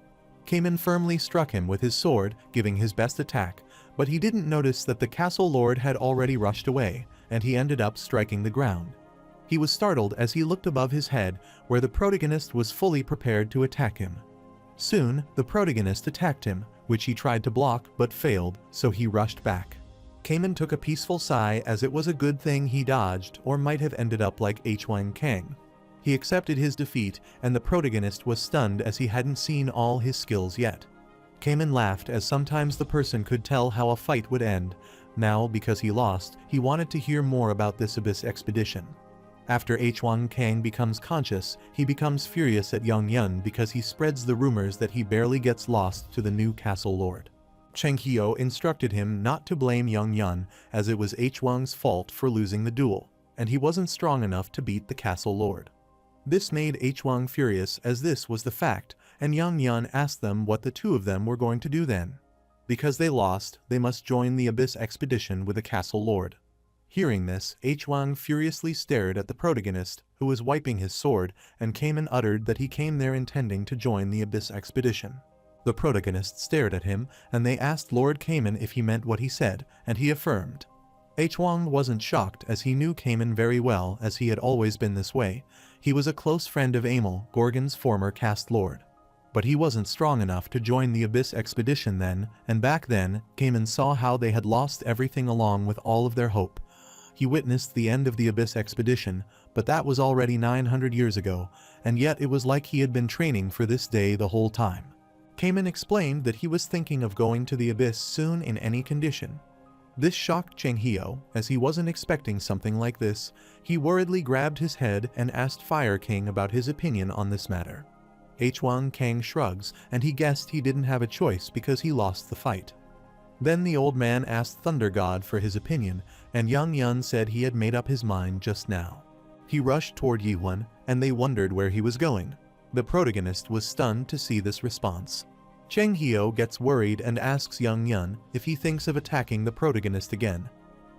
Speaker 1: Cayman firmly struck him with his sword, giving his best attack, but he didn't notice that the castle lord had already rushed away, and he ended up striking the ground. He was startled as he looked above his head, where the protagonist was fully prepared to attack him. Soon, the protagonist attacked him, which he tried to block but failed, so he rushed back. Cayman took a peaceful sigh, as it was a good thing he dodged, or might have ended up like Huang Kang. He accepted his defeat, and the protagonist was stunned, as he hadn't seen all his skills yet. Cayman laughed, as sometimes the person could tell how a fight would end. Now, because he lost, he wanted to hear more about this Abyss expedition. After Huang Kang becomes conscious, he becomes furious at Young Yun because he spreads the rumors that he barely gets lost to the new castle lord. Cheng Hio instructed him not to blame Young Yun, as it was Huang's fault for losing the duel, and he wasn't strong enough to beat the castle lord. This made Huang furious, as this was the fact, and Young Yun asked them what the two of them were going to do then. Because they lost, they must join the Abyss expedition with the castle lord. Hearing this, Huang furiously stared at the protagonist, who was wiping his sword, and Cayman uttered that he came there intending to join the Abyss expedition. The protagonist stared at him, and they asked Lord Cayman if he meant what he said, and he affirmed. Huang wasn't shocked, as he knew Cayman very well, as he had always been this way. He was a close friend of Amel, Gorgon's former caste lord. But he wasn't strong enough to join the Abyss expedition then, and back then, Cayman saw how they had lost everything along with all of their hope. He witnessed the end of the Abyss expedition, but that was already 900 years ago, and yet it was like he had been training for this day the whole time. Cayman explained that he was thinking of going to the Abyss soon in any condition. This shocked Cheng Hio, as he wasn't expecting something like this. He worriedly grabbed his head and asked Fire King about his opinion on this matter. Huang Kang shrugs, and he guessed he didn't have a choice because he lost the fight. Then the old man asked Thunder God for his opinion, and Young Yun said he had made up his mind just now. He rushed toward Yihun, and they wondered where he was going. The protagonist was stunned to see this response. Cheng Hio gets worried and asks Young Yun if he thinks of attacking the protagonist again.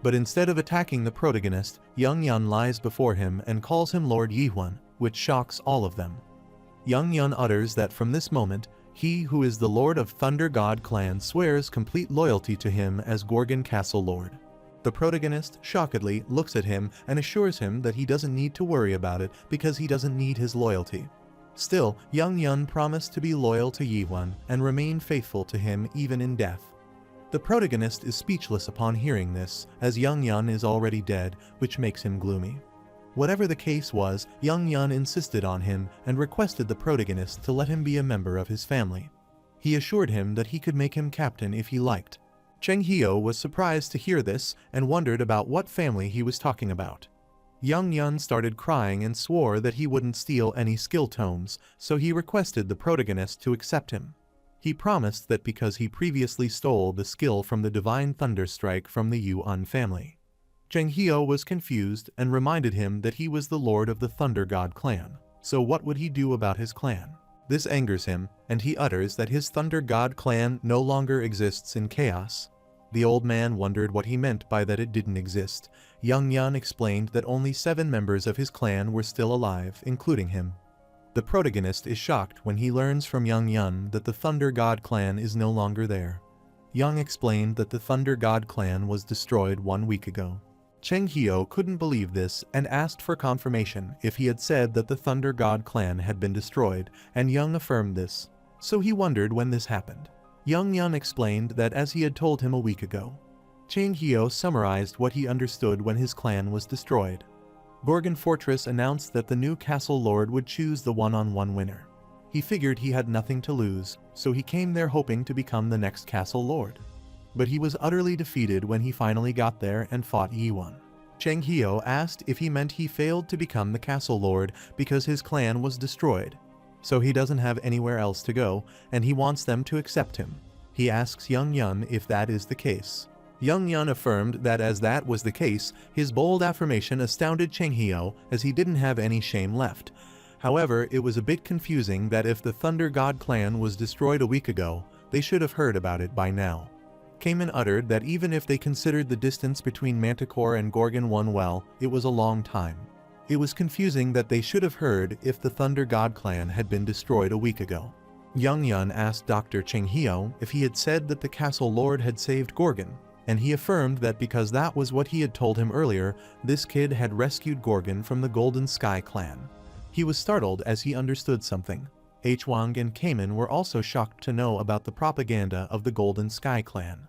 Speaker 1: But instead of attacking the protagonist, Young Yun lies before him and calls him Lord Yihun, which shocks all of them. Young Yun utters that from this moment, he who is the Lord of Thunder God clan swears complete loyalty to him as Gorgon Castle Lord. The protagonist, shockedly, looks at him and assures him that he doesn't need to worry about it because he doesn't need his loyalty. Still, Young Yun promised to be loyal to Yihun and remain faithful to him even in death. The protagonist is speechless upon hearing this, as Young Yun is already dead, which makes him gloomy. Whatever the case was, Young Yun insisted on him and requested the protagonist to let him be a member of his family. He assured him that he could make him captain if he liked. Cheng Hio was surprised to hear this and wondered about what family he was talking about. Young Yun started crying and swore that he wouldn't steal any skill tomes, so he requested the protagonist to accept him. He promised that because he previously stole the skill from the Divine Thunderstrike from the Yuan family. Cheng Hio was confused and reminded him that he was the lord of the Thunder God clan, so what would he do about his clan? This angers him, and he utters that his Thunder God clan no longer exists in chaos. The old man wondered what he meant by that it didn't exist. Young Yun explained that only 7 members of his clan were still alive, including him. The protagonist is shocked when he learns from Young Yun that the Thunder God clan is no longer there. Young explained that the Thunder God clan was destroyed 1 week ago. Cheng Hio couldn't believe this and asked for confirmation if he had said that the Thunder God clan had been destroyed, and Young affirmed this. So he wondered when this happened. Young Yun explained that as he had told him a week ago. Cheng Hio summarized what he understood when his clan was destroyed. Gorgon Fortress announced that the new castle lord would choose the one-on-one winner. He figured he had nothing to lose, so he came there hoping to become the next castle lord. But he was utterly defeated when he finally got there and fought Yiwon. Cheng Hio asked if he meant he failed to become the castle lord because his clan was destroyed. So he doesn't have anywhere else to go, and he wants them to accept him. He asks Young Yun if that is the case. Young Yun affirmed that as that was the case, his bold affirmation astounded Cheng Hio as he didn't have any shame left. However, it was a bit confusing that if the Thunder God clan was destroyed a week ago, they should have heard about it by now. Cayman uttered that even if they considered the distance between Manticore and Gorgon 1 well, it was a long time. It was confusing that they should have heard if the Thunder God clan had been destroyed a week ago. Young Yun asked Dr. Cheng Hio if he had said that the castle lord had saved Gorgon, and he affirmed that because that was what he had told him earlier, this kid had rescued Gorgon from the Golden Sky clan. He was startled as he understood something. Hwang and Cayman were also shocked to know about the propaganda of the Golden Sky clan.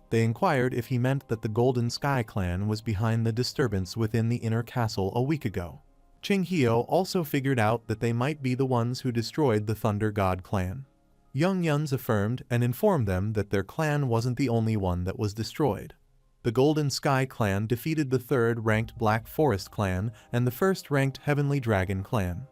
Speaker 1: They inquired if he meant that the Golden Sky clan was behind the disturbance within the inner castle a week ago. Cheng Hio also figured out that they might be the ones who destroyed the Thunder God clan. Young Yuns affirmed and informed them that their clan wasn't the only one that was destroyed. The Golden Sky clan defeated the third-ranked Black Forest clan and the first-ranked Heavenly Dragon clan.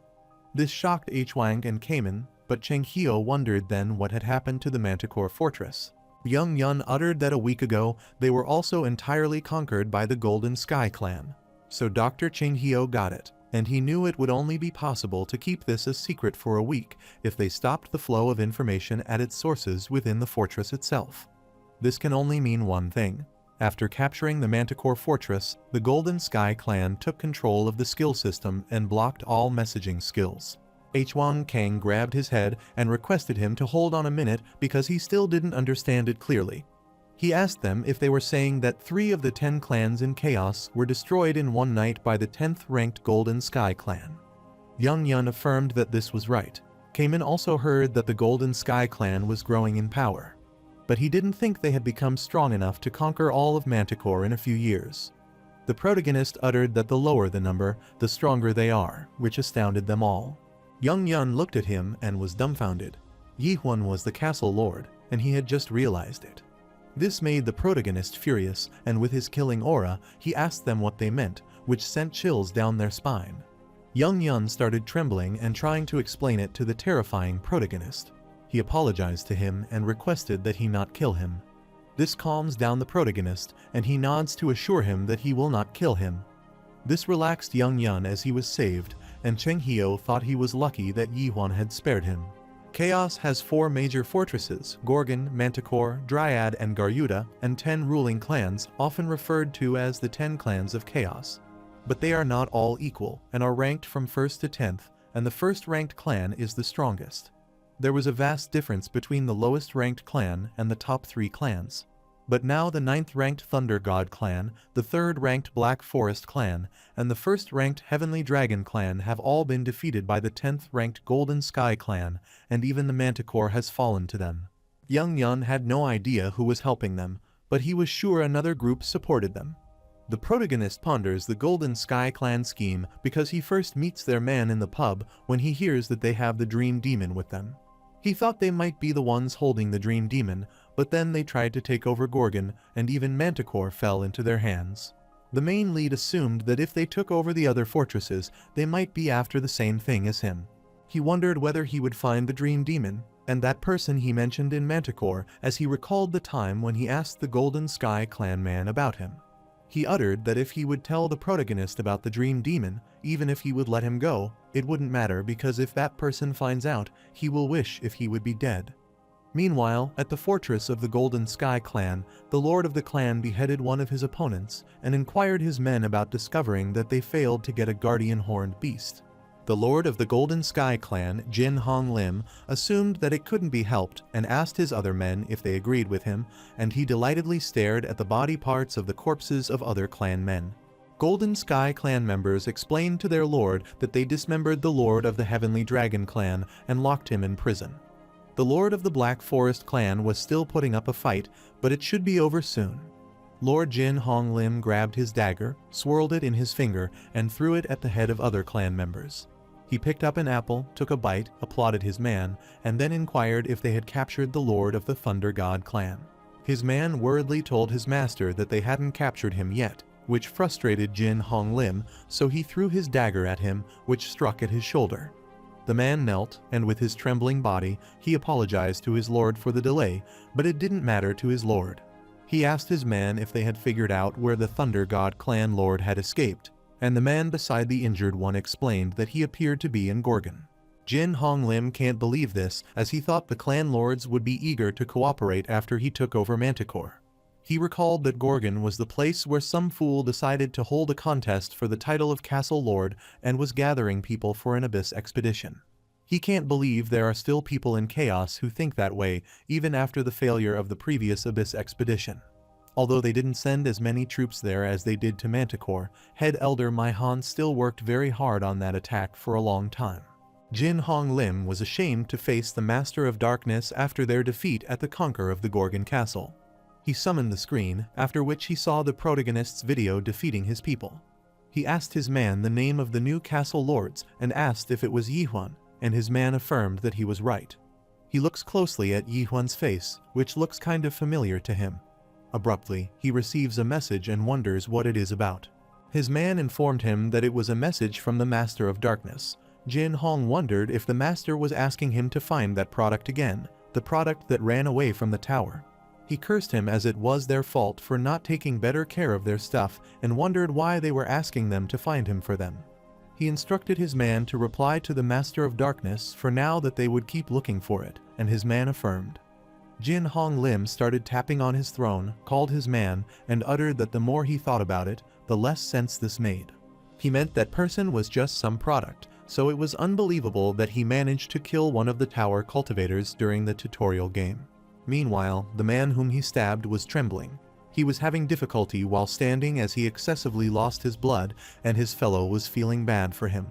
Speaker 1: This shocked Hwang and Cayman, but Cheng Hio wondered then what had happened to the Manticore Fortress. Young Yun uttered that a week ago they were also entirely conquered by the Golden Sky clan. So Dr. Cheng Hio got it, and he knew it would only be possible to keep this a secret for a week if they stopped the flow of information at its sources within the fortress itself. This can only mean one thing. After capturing the Manticore Fortress, the Golden Sky clan took control of the skill system and blocked all messaging skills. Hwang Kang grabbed his head and requested him to hold on a minute because he still didn't understand it clearly. He asked them if they were saying that 3 of the 10 clans in Chaos were destroyed in one night by the 10th-ranked Golden Sky clan. Young Yun affirmed that this was right. Cayman also heard that the Golden Sky clan was growing in power. But he didn't think they had become strong enough to conquer all of Manticore in a few years. The protagonist uttered that the lower the number, the stronger they are, which astounded them all. Young Yun looked at him and was dumbfounded. Yihuan was the castle lord, and he had just realized it. This made the protagonist furious, and with his killing aura, he asked them what they meant, which sent chills down their spine. Young Yun started trembling and trying to explain it to the terrifying protagonist. He apologized to him and requested that he not kill him. This calms down the protagonist, and he nods to assure him that he will not kill him. This relaxed Young Yun as he was saved, and Cheng Hio thought he was lucky that Yihuan had spared him. Chaos has 4 major fortresses, Gorgon, Manticore, Dryad, and Garuda, and 10 ruling clans, often referred to as the 10 clans of Chaos. But they are not all equal, and are ranked from 1st to 10th, and the first-ranked clan is the strongest. There was a vast difference between the lowest-ranked clan and the top 3 clans. But now the 9th-ranked Thunder God clan, the 3rd-ranked Black Forest clan, and the 1st-ranked Heavenly Dragon clan have all been defeated by the 10th-ranked Golden Sky clan, and even the Manticore has fallen to them. Young Yun had no idea who was helping them, but he was sure another group supported them. The protagonist ponders the Golden Sky clan scheme because he first meets their man in the pub when he hears that they have the Dream Demon with them. He thought they might be the ones holding the Dream Demon, but then they tried to take over Gorgon, and even Manticore fell into their hands. The main lead assumed that if they took over the other fortresses, they might be after the same thing as him. He wondered whether he would find the Dream Demon, and that person he mentioned in Manticore as he recalled the time when he asked the Golden Sky clan man about him. He uttered that if he would tell the protagonist about the Dream Demon, even if he would let him go, it wouldn't matter because if that person finds out, he will wish if he would be dead. Meanwhile, at the fortress of the Golden Sky clan, the lord of the clan beheaded one of his opponents and inquired his men about discovering that they failed to get a guardian horned beast. The Lord of the Golden Sky clan, Jin Hong Lim, assumed that it couldn't be helped and asked his other men if they agreed with him, and he delightedly stared at the body parts of the corpses of other clan men. Golden Sky clan members explained to their lord that they dismembered the Lord of the Heavenly Dragon clan and locked him in prison. The Lord of the Black Forest clan was still putting up a fight, but it should be over soon. Lord Jin Hong Lim grabbed his dagger, swirled it in his finger, and threw it at the head of other clan members. He picked up an apple, took a bite, applauded his man, and then inquired if they had captured the Lord of the Thunder God clan. His man worriedly told his master that they hadn't captured him yet, which frustrated Jin Hong Lim, so he threw his dagger at him, which struck at his shoulder. The man knelt, and with his trembling body, he apologized to his lord for the delay, but it didn't matter to his lord. He asked his man if they had figured out where the Thunder God clan lord had escaped, and the man beside the injured one explained that he appeared to be in Gorgon. Jin Hong Lim can't believe this, as he thought the clan lords would be eager to cooperate after he took over Manticore. He recalled that Gorgon was the place where some fool decided to hold a contest for the title of Castle Lord and was gathering people for an Abyss expedition. He can't believe there are still people in Chaos who think that way, even after the failure of the previous Abyss expedition. Although they didn't send as many troops there as they did to Manticore, Head Elder Mai-Han still worked very hard on that attack for a long time. Jin Hong Lim was ashamed to face the Master of Darkness after their defeat at the conquer of the Gorgon Castle. He summoned the screen, after which he saw the protagonist's video defeating his people. He asked his man the name of the new castle lords and asked if it was Yihuan, and his man affirmed that he was right. He looks closely at Yihuan's face, which looks kind of familiar to him. Abruptly, he receives a message and wonders what it is about. His man informed him that it was a message from the Master of Darkness. Jin Hong wondered if the Master was asking him to find that product again, the product that ran away from the tower. He cursed him as it was their fault for not taking better care of their stuff and wondered why they were asking them to find him for them. He instructed his man to reply to the Master of Darkness for now that they would keep looking for it, and his man affirmed. Jin Hong Lim started tapping on his throne, called his man, and uttered that the more he thought about it, the less sense this made. He meant that person was just some product, so it was unbelievable that he managed to kill one of the tower cultivators during the tutorial game. Meanwhile, the man whom he stabbed was trembling. He was having difficulty while standing as he excessively lost his blood, and his fellow was feeling bad for him.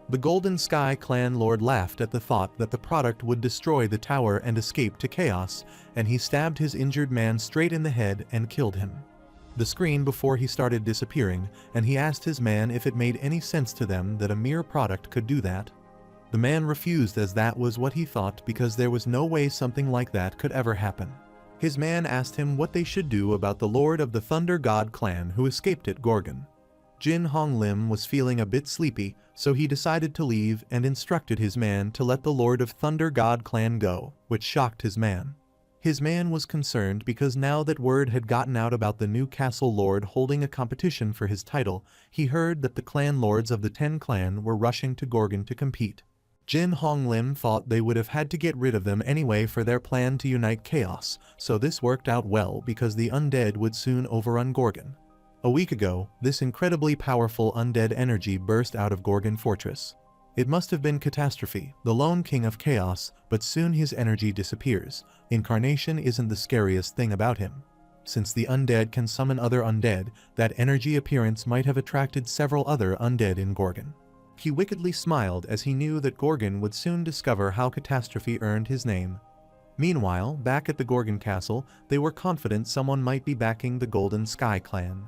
Speaker 1: The Golden Sky clan lord laughed at the thought that the product would destroy the tower and escape to Chaos, and he stabbed his injured man straight in the head and killed him. The screen before he started disappearing, and he asked his man if it made any sense to them that a mere product could do that. The man refused, as that was what he thought, because there was no way something like that could ever happen. His man asked him what they should do about the Lord of the Thunder God clan who escaped at Gorgon. Jin Hong Lim was feeling a bit sleepy, so he decided to leave and instructed his man to let the Lord of Thunder God clan go, which shocked his man. His man was concerned because now that word had gotten out about the new castle lord holding a competition for his title, he heard that the clan lords of the 10 clan were rushing to Gorgon to compete. Jin Hong Lim thought they would have had to get rid of them anyway for their plan to unite Chaos, so this worked out well because the undead would soon overrun Gorgon. A week ago, this incredibly powerful undead energy burst out of Gorgon Fortress. It must have been Catastrophe, the lone king of Chaos, but soon his energy disappears. Incarnation isn't the scariest thing about him. Since the undead can summon other undead, that energy appearance might have attracted several other undead in Gorgon. He wickedly smiled as he knew that Gorgon would soon discover how Catastrophe earned his name. Meanwhile, back at the Gorgon Castle, they were confident someone might be backing the Golden Sky clan.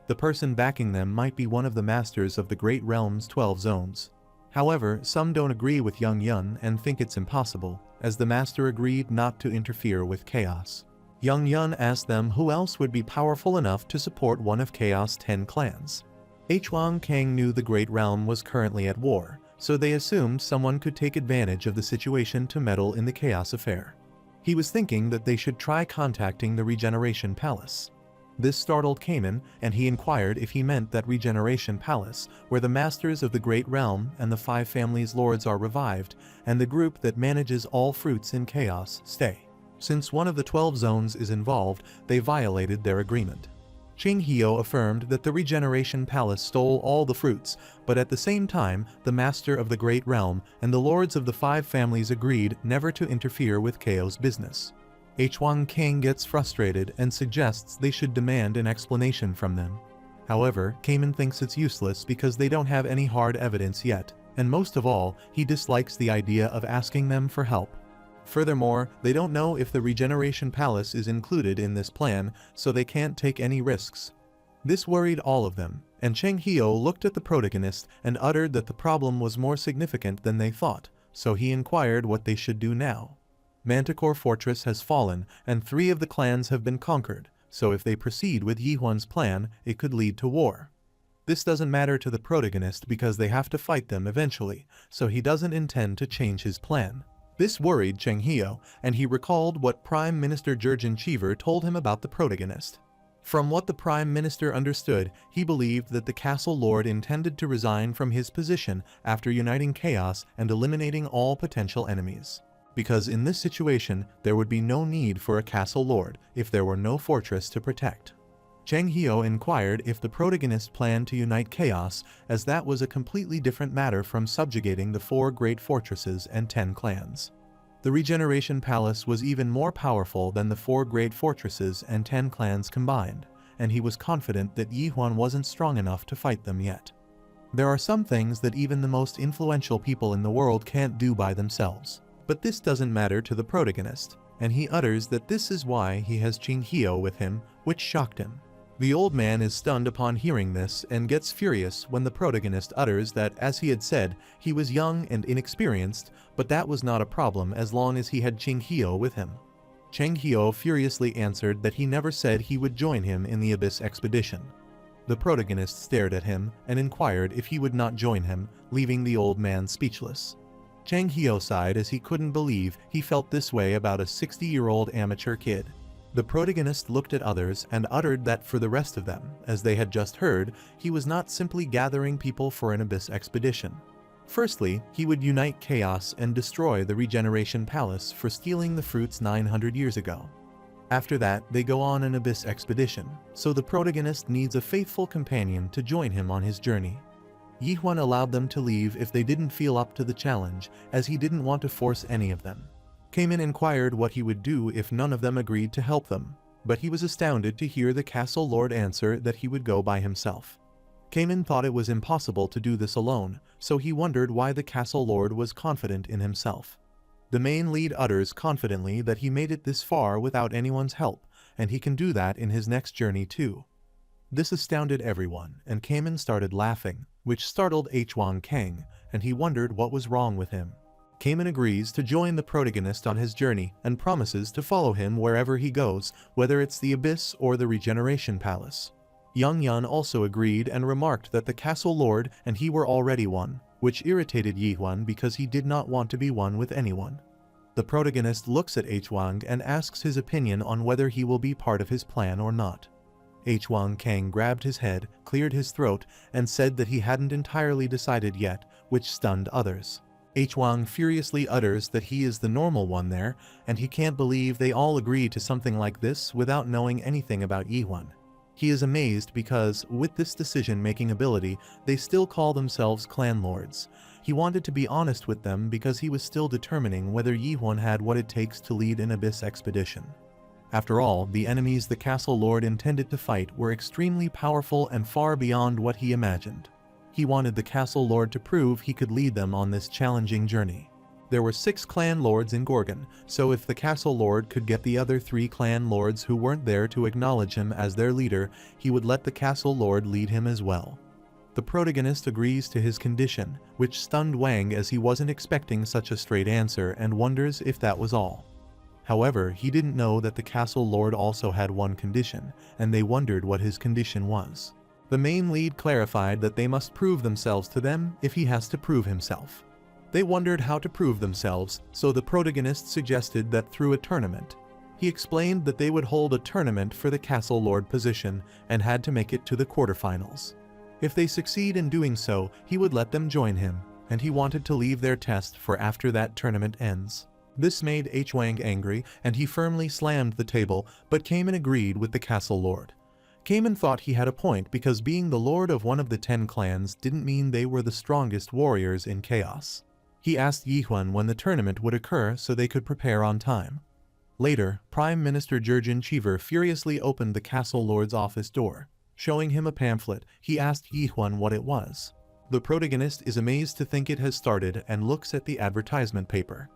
Speaker 1: The person backing them might be one of the masters of the Great Realm's 12 zones. However, some don't agree with Young Yun and think it's impossible, as the master agreed not to interfere with Chaos. Young Yun asked them who else would be powerful enough to support one of Chaos' 10 clans. Huang Kang knew the Great Realm was currently at war, so they assumed someone could take advantage of the situation to meddle in the Chaos affair. He was thinking that they should try contacting the Regeneration Palace. This startled Cayman, and he inquired if he meant that Regeneration Palace, where the masters of the Great Realm and the 5 families' lords are revived, and the group that manages all fruits in Chaos stay. Since one of the 12 zones is involved, they violated their agreement. Ching Hio affirmed that the Regeneration Palace stole all the fruits, but at the same time, the Master of the Great Realm and the Lords of the Five Families agreed never to interfere with Kao's business. Huang King gets frustrated and suggests they should demand an explanation from them. However, Cayman thinks it's useless because they don't have any hard evidence yet, and most of all, he dislikes the idea of asking them for help. Furthermore, they don't know if the Regeneration Palace is included in this plan, so they can't take any risks. This worried all of them, and Cheng Hio looked at the protagonist and uttered that the problem was more significant than they thought, so he inquired what they should do now. Manticore Fortress has fallen, and 3 of the clans have been conquered, so if they proceed with Yihuan's plan, it could lead to war. This doesn't matter to the protagonist because they have to fight them eventually, so he doesn't intend to change his plan. This worried Cheng Hio, and he recalled what Prime Minister Jurgen Cheever told him about the protagonist. From what the Prime Minister understood, he believed that the Castle Lord intended to resign from his position after uniting chaos and eliminating all potential enemies. Because in this situation, there would be no need for a Castle Lord if there were no fortress to protect. Cheng Hio inquired if the protagonist planned to unite chaos, as that was a completely different matter from subjugating the 4 great fortresses and 10 clans. The Regeneration Palace was even more powerful than the 4 great fortresses and 10 clans combined, and he was confident that Yihuan wasn't strong enough to fight them yet. There are some things that even the most influential people in the world can't do by themselves, but this doesn't matter to the protagonist, and he utters that this is why he has Cheng Hio with him, which shocked him. The old man is stunned upon hearing this and gets furious when the protagonist utters that, as he had said, he was young and inexperienced, but that was not a problem as long as he had Cheng Hio with him. Cheng Hio furiously answered that he never said he would join him in the Abyss expedition. The protagonist stared at him and inquired if he would not join him, leaving the old man speechless. Cheng Hio sighed as he couldn't believe he felt this way about a 60-year-old amateur kid. The protagonist looked at others and uttered that for the rest of them, as they had just heard, he was not simply gathering people for an Abyss expedition. Firstly, he would unite chaos and destroy the Regeneration Palace for stealing the fruits 900 years ago. After that, they go on an Abyss expedition, so the protagonist needs a faithful companion to join him on his journey. Yihuan allowed them to leave if they didn't feel up to the challenge, as he didn't want to force any of them. Cayman inquired what he would do if none of them agreed to help them, but he was astounded to hear the Castle Lord answer that he would go by himself. Cayman thought it was impossible to do this alone, so he wondered why the Castle Lord was confident in himself. The main lead utters confidently that he made it this far without anyone's help, and he can do that in his next journey too. This astounded everyone, and Cayman started laughing, which startled Huang King, and he wondered what was wrong with him. Cayman agrees to join the protagonist on his journey and promises to follow him wherever he goes, whether it's the Abyss or the Regeneration Palace. Yang Yun also agreed and remarked that the Castle Lord and he were already one, which irritated Yihuan because he did not want to be one with anyone. The protagonist looks at Huang and asks his opinion on whether he will be part of his plan or not. Huang Kang grabbed his head, cleared his throat, and said that he hadn't entirely decided yet, which stunned others. Huang furiously utters that he is the normal one there, and he can't believe they all agree to something like this without knowing anything about Yihuan. He is amazed because, with this decision-making ability, they still call themselves clan lords. He wanted to be honest with them because he was still determining whether Yihuan had what it takes to lead an Abyss expedition. After all, the enemies the Castle Lord intended to fight were extremely powerful and far beyond what he imagined. He wanted the Castle Lord to prove he could lead them on this challenging journey. There were 6 clan lords in Gorgon, so if the Castle Lord could get the other 3 clan lords who weren't there to acknowledge him as their leader, he would let the Castle Lord lead him as well. The protagonist agrees to his condition, which stunned Wang as he wasn't expecting such a straight answer and wonders if that was all. However, he didn't know that the Castle Lord also had one condition, and they wondered what his condition was. The main lead clarified that they must prove themselves to them if he has to prove himself. They wondered how to prove themselves, so the protagonist suggested that through a tournament. He explained that they would hold a tournament for the Castle Lord position and had to make it to the quarterfinals. If they succeed in doing so, he would let them join him, and he wanted to leave their test for after that tournament ends. This made Huang angry, and he firmly slammed the table, but came and agreed with the Castle Lord. Cayman thought he had a point because being the lord of one of the 10 clans didn't mean they were the strongest warriors in chaos. He asked Yihuan when the tournament would occur so they could prepare on time. Later, Prime Minister Jurgen Cheever furiously opened the castle lord's office door. Showing him a pamphlet, he asked Yihuan what it was. The protagonist is amazed to think it has started and looks at the advertisement paper.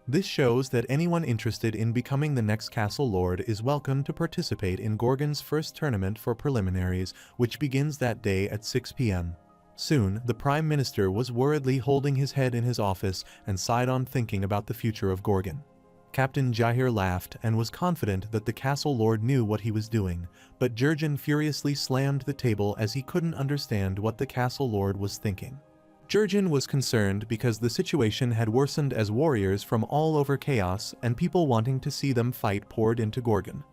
Speaker 1: This shows that anyone interested in becoming the next castle lord is welcome to participate in Gorgon's first tournament for preliminaries, which begins that day at 6 p.m. Soon, the Prime Minister was worriedly holding his head in his office and sighed on thinking about the future of Gorgon. Captain Jahir laughed and was confident that the castle lord knew what he was doing, but Jurgen furiously slammed the table as he couldn't understand what the castle lord was thinking. Jurgen was concerned because the situation had worsened as warriors from all over Chaos and people wanting to see them fight poured into Gorgon.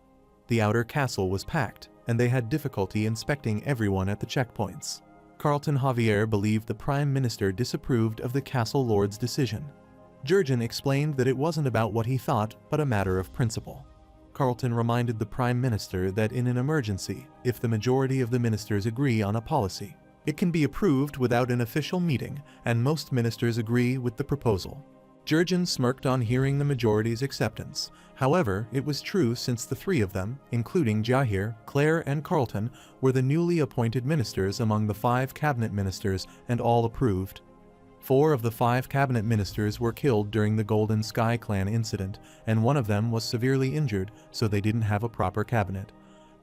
Speaker 1: The outer castle was packed, and they had difficulty inspecting everyone at the checkpoints. Carlton Javier believed the Prime Minister disapproved of the castle lord's decision. Jurgen explained that it wasn't about what he thought, but a matter of principle. Carlton reminded the Prime Minister that in an emergency, if the majority of the ministers agree on a policy, it can be approved without an official meeting, and most ministers agree with the proposal. Jurgen smirked on hearing the majority's acceptance. However, it was true since the 3 of them, including Jahir, Claire, and Carlton, were the newly appointed ministers among the 5 cabinet ministers, and all approved. 4 of the 5 cabinet ministers were killed during the Golden Sky Clan incident, and one of them was severely injured, so they didn't have a proper cabinet.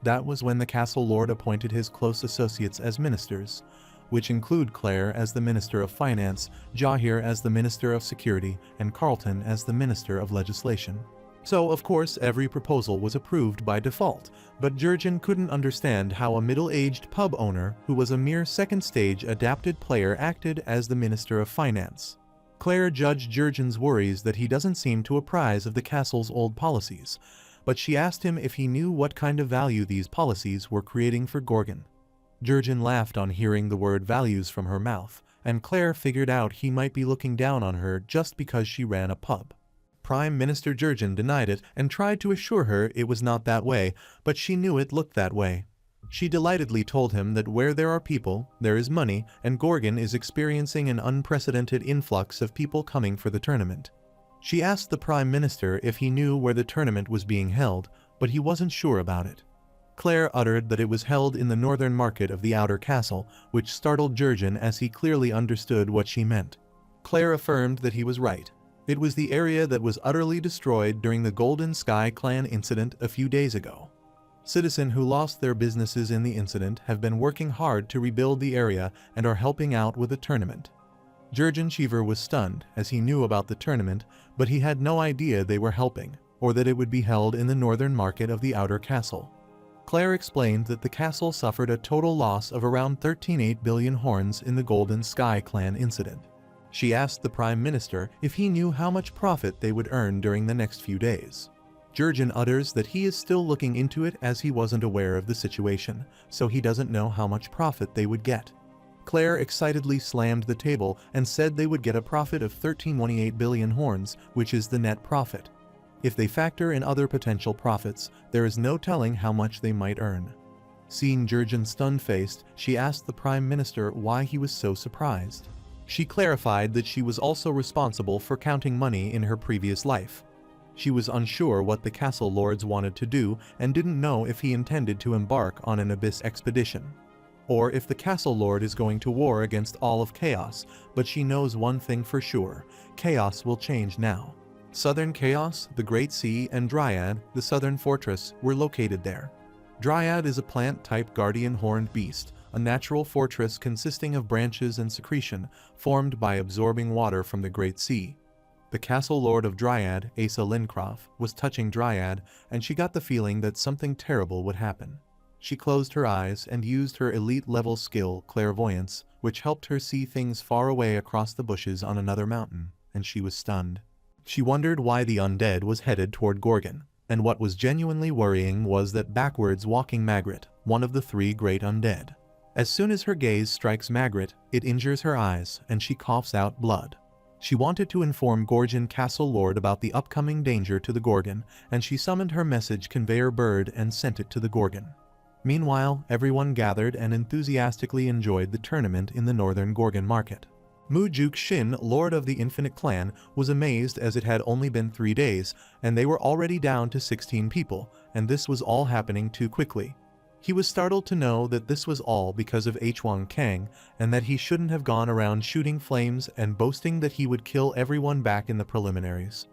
Speaker 1: That was when the castle lord appointed his close associates as ministers, which include Claire as the Minister of Finance, Jahir as the Minister of Security, and Carlton as the Minister of Legislation. So, of course, every proposal was approved by default, but Jurgen couldn't understand how a middle-aged pub owner who was a mere second-stage adapted player acted as the Minister of Finance. Claire judged Jurgen's worries that he doesn't seem to apprise of the castle's old policies, but she asked him if he knew what kind of value these policies were creating for Gorgon. Jurgen laughed on hearing the word values from her mouth, and Claire figured out he might be looking down on her just because she ran a pub. Prime Minister Jurgen denied it and tried to assure her it was not that way, but she knew it looked that way. She delightedly told him that where there are people, there is money, and Gorgon is experiencing an unprecedented influx of people coming for the tournament. She asked the Prime Minister if he knew where the tournament was being held, but he wasn't sure about it. Claire uttered that it was held in the northern market of the outer castle, which startled Jurgen as he clearly understood what she meant. Claire affirmed that he was right. It was the area that was utterly destroyed during the Golden Sky Clan incident a few days ago. Citizens who lost their businesses in the incident have been working hard to rebuild the area and are helping out with the tournament. Jurgen Cheever was stunned as he knew about the tournament, but he had no idea they were helping, or that it would be held in the northern market of the outer castle. Claire explained that the castle suffered a total loss of around 13.8 billion horns in the Golden Sky Clan incident. She asked the Prime Minister if he knew how much profit they would earn during the next few days. Jurgen utters that he is still looking into it as he wasn't aware of the situation, so he doesn't know how much profit they would get. Claire excitedly slammed the table and said they would get a profit of 13.18 billion horns, which is the net profit. If they factor in other potential profits, there is no telling how much they might earn. Seeing Jurgen stun-faced, she asked the Prime Minister why he was so surprised. She clarified that she was also responsible for counting money in her previous life. She was unsure what the castle lords wanted to do and didn't know if he intended to embark on an abyss expedition, or if the castle lord is going to war against all of Chaos, but she knows one thing for sure: Chaos will change now. Southern Chaos, the Great Sea, and Dryad, the southern fortress, were located there. Dryad is a plant-type guardian horned beast, a natural fortress consisting of branches and secretion, formed by absorbing water from the Great Sea. The castle lord of Dryad, Asa Lincroft, was touching Dryad, and she got the feeling that something terrible would happen. She closed her eyes and used her elite-level skill, clairvoyance, which helped her see things far away across the bushes on another mountain, and she was stunned. She wondered why the undead was headed toward Gorgon, and what was genuinely worrying was that backwards walking Magritte, one of the 3 great undead. As soon as her gaze strikes Magritte, it injures her eyes, and she coughs out blood. She wanted to inform Gorgon Castle Lord about the upcoming danger to the Gorgon, and she summoned her message conveyor bird and sent it to the Gorgon. Meanwhile, everyone gathered and enthusiastically enjoyed the tournament in the northern Gorgon market. Mujuk Shin, lord of the Infinite Clan, was amazed as it had only been 3 days, and they were already down to 16 people, and this was all happening too quickly. He was startled to know that this was all because of Hwang Kang, and that he shouldn't have gone around shooting flames and boasting that he would kill everyone back in the preliminaries.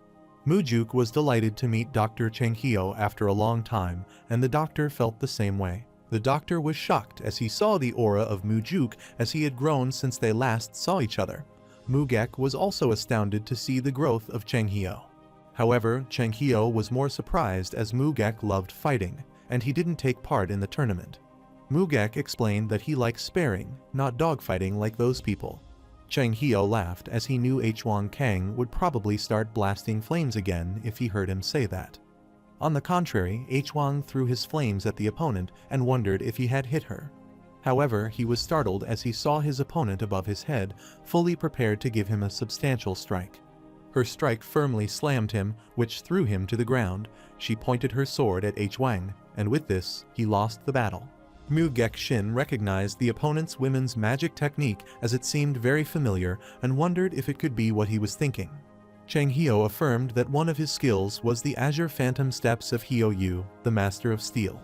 Speaker 1: Mujuk was delighted to meet Dr. Cheng Hyo after a long time, and the doctor felt the same way. The doctor was shocked as he saw the aura of Mujuk as he had grown since they last saw each other. Mugek was also astounded to see the growth of Cheng Hyo. However, Cheng Hyo was more surprised as Mugek loved fighting, and he didn't take part in the tournament. Mugek explained that he likes sparring, not dogfighting like those people. Cheng Hyo laughed as he knew Hwang Kang would probably start blasting flames again if he heard him say that. On the contrary, Hwang threw his flames at the opponent and wondered if he had hit her. However, he was startled as he saw his opponent above his head, fully prepared to give him a substantial strike. Her strike firmly slammed him, which threw him to the ground. She pointed her sword at Hwang, and with this, he lost the battle. Mugek Shin recognized the opponent's women's magic technique as it seemed very familiar and wondered if it could be what he was thinking. Cheng Hyo affirmed that one of his skills was the Azure Phantom Steps of Hyo Yu, the Master of Steel.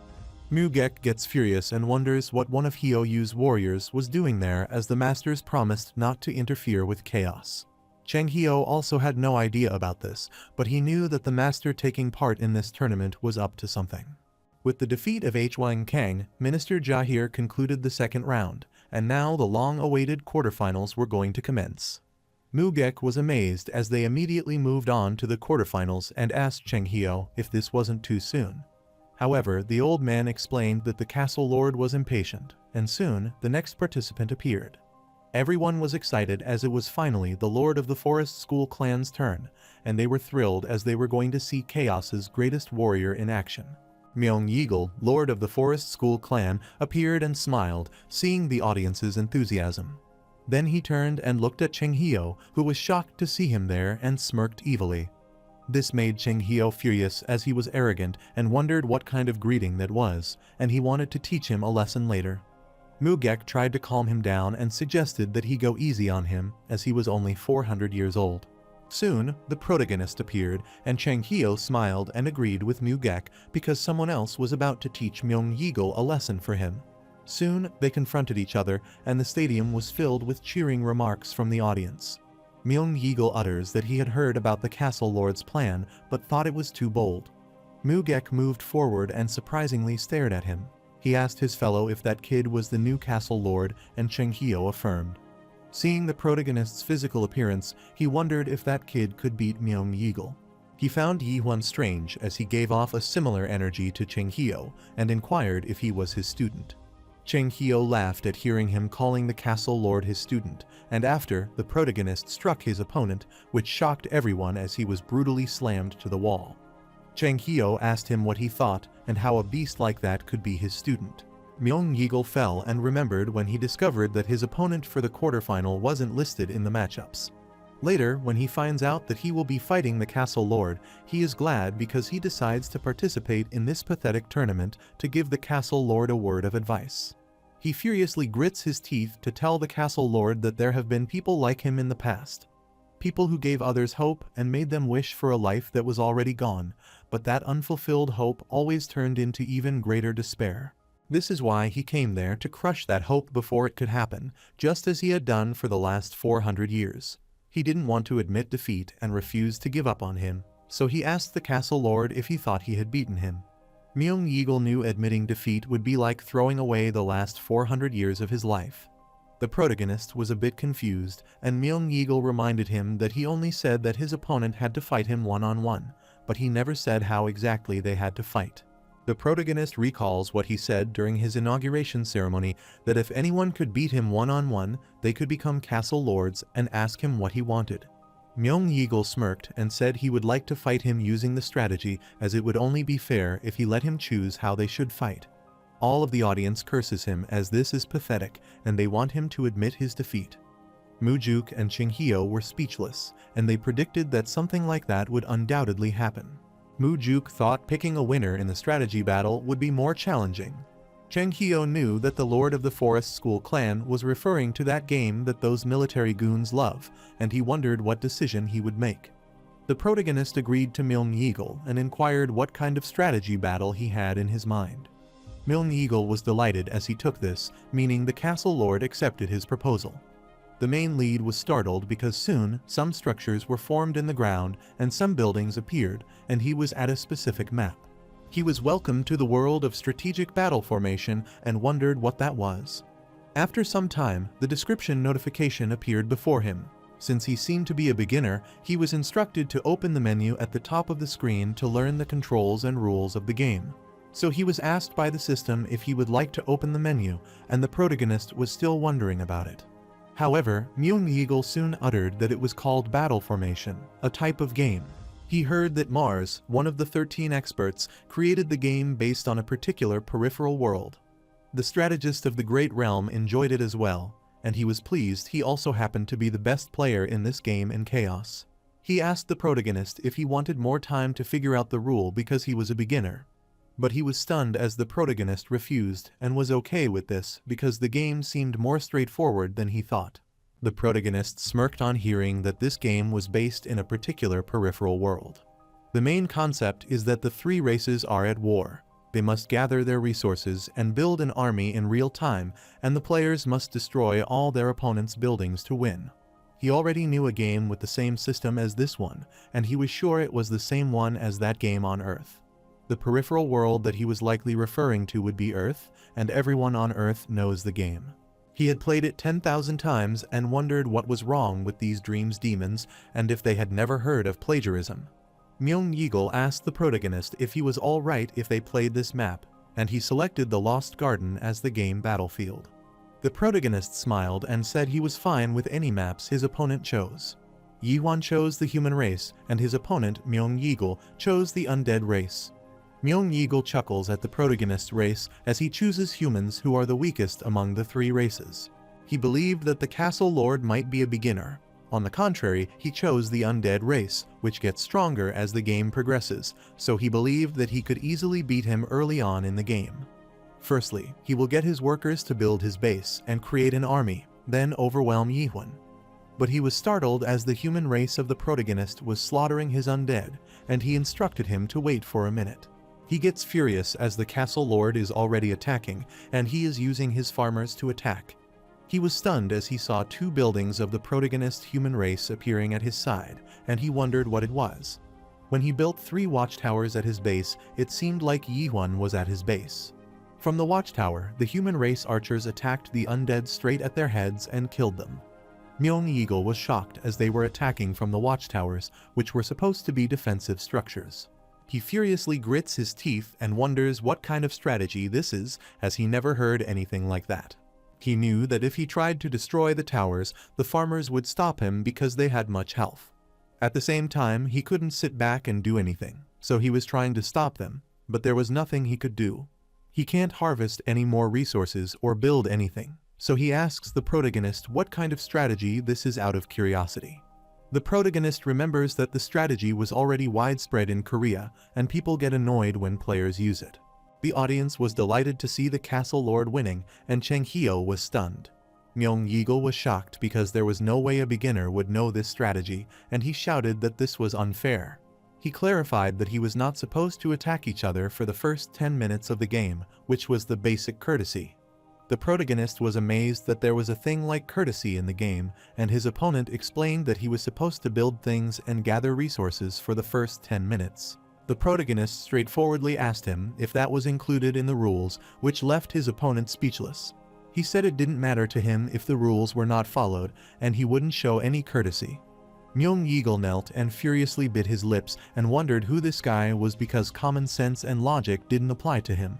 Speaker 1: Mugek gets furious and wonders what one of Hyo Yu's warriors was doing there as the masters promised not to interfere with chaos. Cheng Hyo also had no idea about this, but he knew that the master taking part in this tournament was up to something. With the defeat of Hwang Kang, Minister Jahir concluded the second round, and now the long-awaited quarterfinals were going to commence. Mugek was amazed as they immediately moved on to the quarterfinals and asked Cheng Hyo if this wasn't too soon. However, the old man explained that the castle lord was impatient, and soon the next participant appeared. Everyone was excited as it was finally the Lord of the Forest School clan's turn, and they were thrilled as they were going to see Chaos's greatest warrior in action. Myeong-yeagle, Lord of the Forest School clan, appeared and smiled, seeing the audience's enthusiasm. Then he turned and looked at Cheng Hyo, who was shocked to see him there and smirked evilly. This made Cheng Hyo furious as he was arrogant and wondered what kind of greeting that was, and he wanted to teach him a lesson later. Mugek tried to calm him down and suggested that he go easy on him as he was only 400 years old. Soon, the protagonist appeared, and Cheng Hyo smiled and agreed with Mugek because someone else was about to teach Myeong-yeagle a lesson for him. Soon, they confronted each other, and the stadium was filled with cheering remarks from the audience. Myeong-yeagle utters that he had heard about the castle lord's plan, but thought it was too bold. Mugek moved forward and surprisingly stared at him. He asked his fellow if that kid was the new castle lord, and Cheng Hyo affirmed. Seeing the protagonist's physical appearance, he wondered if that kid could beat Myeong-yeagle. He found Yi-hwan strange as he gave off a similar energy to Cheng Hyo and inquired if he was his student. Cheng Hyo laughed at hearing him calling the castle lord his student, and after, the protagonist struck his opponent, which shocked everyone as he was brutally slammed to the wall. Cheng Hyo asked him what he thought and how a beast like that could be his student. Myeong-yeagle fell and remembered when he discovered that his opponent for the quarterfinal wasn't listed in the matchups. Later, when he finds out that he will be fighting the castle lord, he is glad because he decides to participate in this pathetic tournament to give the castle lord a word of advice. He furiously grits his teeth to tell the castle lord that there have been people like him in the past. People who gave others hope and made them wish for a life that was already gone, but that unfulfilled hope always turned into even greater despair. This is why he came there to crush that hope before it could happen, just as he had done for the last 400 years. He didn't want to admit defeat and refused to give up on him, so he asked the castle lord if he thought he had beaten him. Myeong-yeagle knew admitting defeat would be like throwing away the last 400 years of his life. The protagonist was a bit confused, and Myeong-yeagle reminded him that he only said that his opponent had to fight him one-on-one, but he never said how exactly they had to fight. The protagonist recalls what he said during his inauguration ceremony, that if anyone could beat him one-on-one, they could become castle lords, and ask him what he wanted. Myeong-yeagle smirked and said he would like to fight him using the strategy, as it would only be fair if he let him choose how they should fight. All of the audience curses him as this is pathetic, and they want him to admit his defeat. Mujuk and Cheng Hyo were speechless, and they predicted that something like that would undoubtedly happen. Mujuk thought picking a winner in the strategy battle would be more challenging. Cheng Hio knew that the Lord of the Forest School clan was referring to that game that those military goons love, and he wondered what decision he would make. The protagonist agreed to Milne Eagle and inquired what kind of strategy battle he had in his mind. Milne Eagle was delighted as he took this, meaning the castle lord accepted his proposal. The main lead was startled because soon some structures were formed in the ground and some buildings appeared, and he was at a specific map. He was welcomed to the world of strategic battle formation and wondered what that was. After some time, the description notification appeared before him. Since he seemed to be a beginner, he was instructed to open the menu at the top of the screen to learn the controls and rules of the game. So he was asked by the system if he would like to open the menu, and the protagonist was still wondering about it. However, Milne Eagle soon uttered that it was called battle formation, a type of game. He heard that Mars, one of the 13 experts, created the game based on a particular peripheral world. The strategist of the Great Realm enjoyed it as well, and he was pleased he also happened to be the best player in this game in Chaos. He asked the protagonist if he wanted more time to figure out the rule because he was a beginner. But he was stunned as the protagonist refused and was okay with this because the game seemed more straightforward than he thought. The protagonist smirked on hearing that this game was based in a particular peripheral world. The main concept is that the three races are at war. They must gather their resources and build an army in real time, and the players must destroy all their opponents' buildings to win. He already knew a game with the same system as this one, and he was sure it was the same one as that game on Earth. The peripheral world that he was likely referring to would be Earth, and everyone on Earth knows the game. He had played it 10,000 times and wondered what was wrong with these dreams demons and if they had never heard of plagiarism. Milne Eagle asked the protagonist if he was alright if they played this map, and he selected the Lost Garden as the game battlefield. The protagonist smiled and said he was fine with any maps his opponent chose. Yihuan chose the human race, and his opponent, Milne Eagle, chose the undead race. Milne Eagle chuckles at the protagonist's race as he chooses humans who are the weakest among the three races. He believed that the castle lord might be a beginner. On the contrary, he chose the undead race, which gets stronger as the game progresses, so he believed that he could easily beat him early on in the game. Firstly, he will get his workers to build his base and create an army, then overwhelm Yihuan. But he was startled as the human race of the protagonist was slaughtering his undead, and he instructed him to wait for a minute. He gets furious as the castle lord is already attacking, and he is using his farmers to attack. He was stunned as he saw two buildings of the protagonist human race appearing at his side, and he wondered what it was. When he built 3 watchtowers at his base, it seemed like Yihuan was at his base. From the watchtower, the human race archers attacked the undead straight at their heads and killed them. Milne Eagle was shocked as they were attacking from the watchtowers, which were supposed to be defensive structures. He furiously grits his teeth and wonders what kind of strategy this is, as he never heard anything like that. He knew that if he tried to destroy the towers, the farmers would stop him because they had much health. At the same time, he couldn't sit back and do anything, so he was trying to stop them, but there was nothing he could do. He can't harvest any more resources or build anything, so he asks the protagonist what kind of strategy this is out of curiosity. The protagonist remembers that the strategy was already widespread in Korea, and people get annoyed when players use it. The audience was delighted to see the castle lord winning, and Cheng Hio was stunned. Milne Eagle was shocked because there was no way a beginner would know this strategy, and he shouted that this was unfair. He clarified that he was not supposed to attack each other for the first 10 minutes of the game, which was the basic courtesy. The protagonist was amazed that there was a thing like courtesy in the game, and his opponent explained that he was supposed to build things and gather resources for the first 10 minutes. The protagonist straightforwardly asked him if that was included in the rules, which left his opponent speechless. He said it didn't matter to him if the rules were not followed, and he wouldn't show any courtesy. Milne Eagle knelt and furiously bit his lips and wondered who this guy was because common sense and logic didn't apply to him.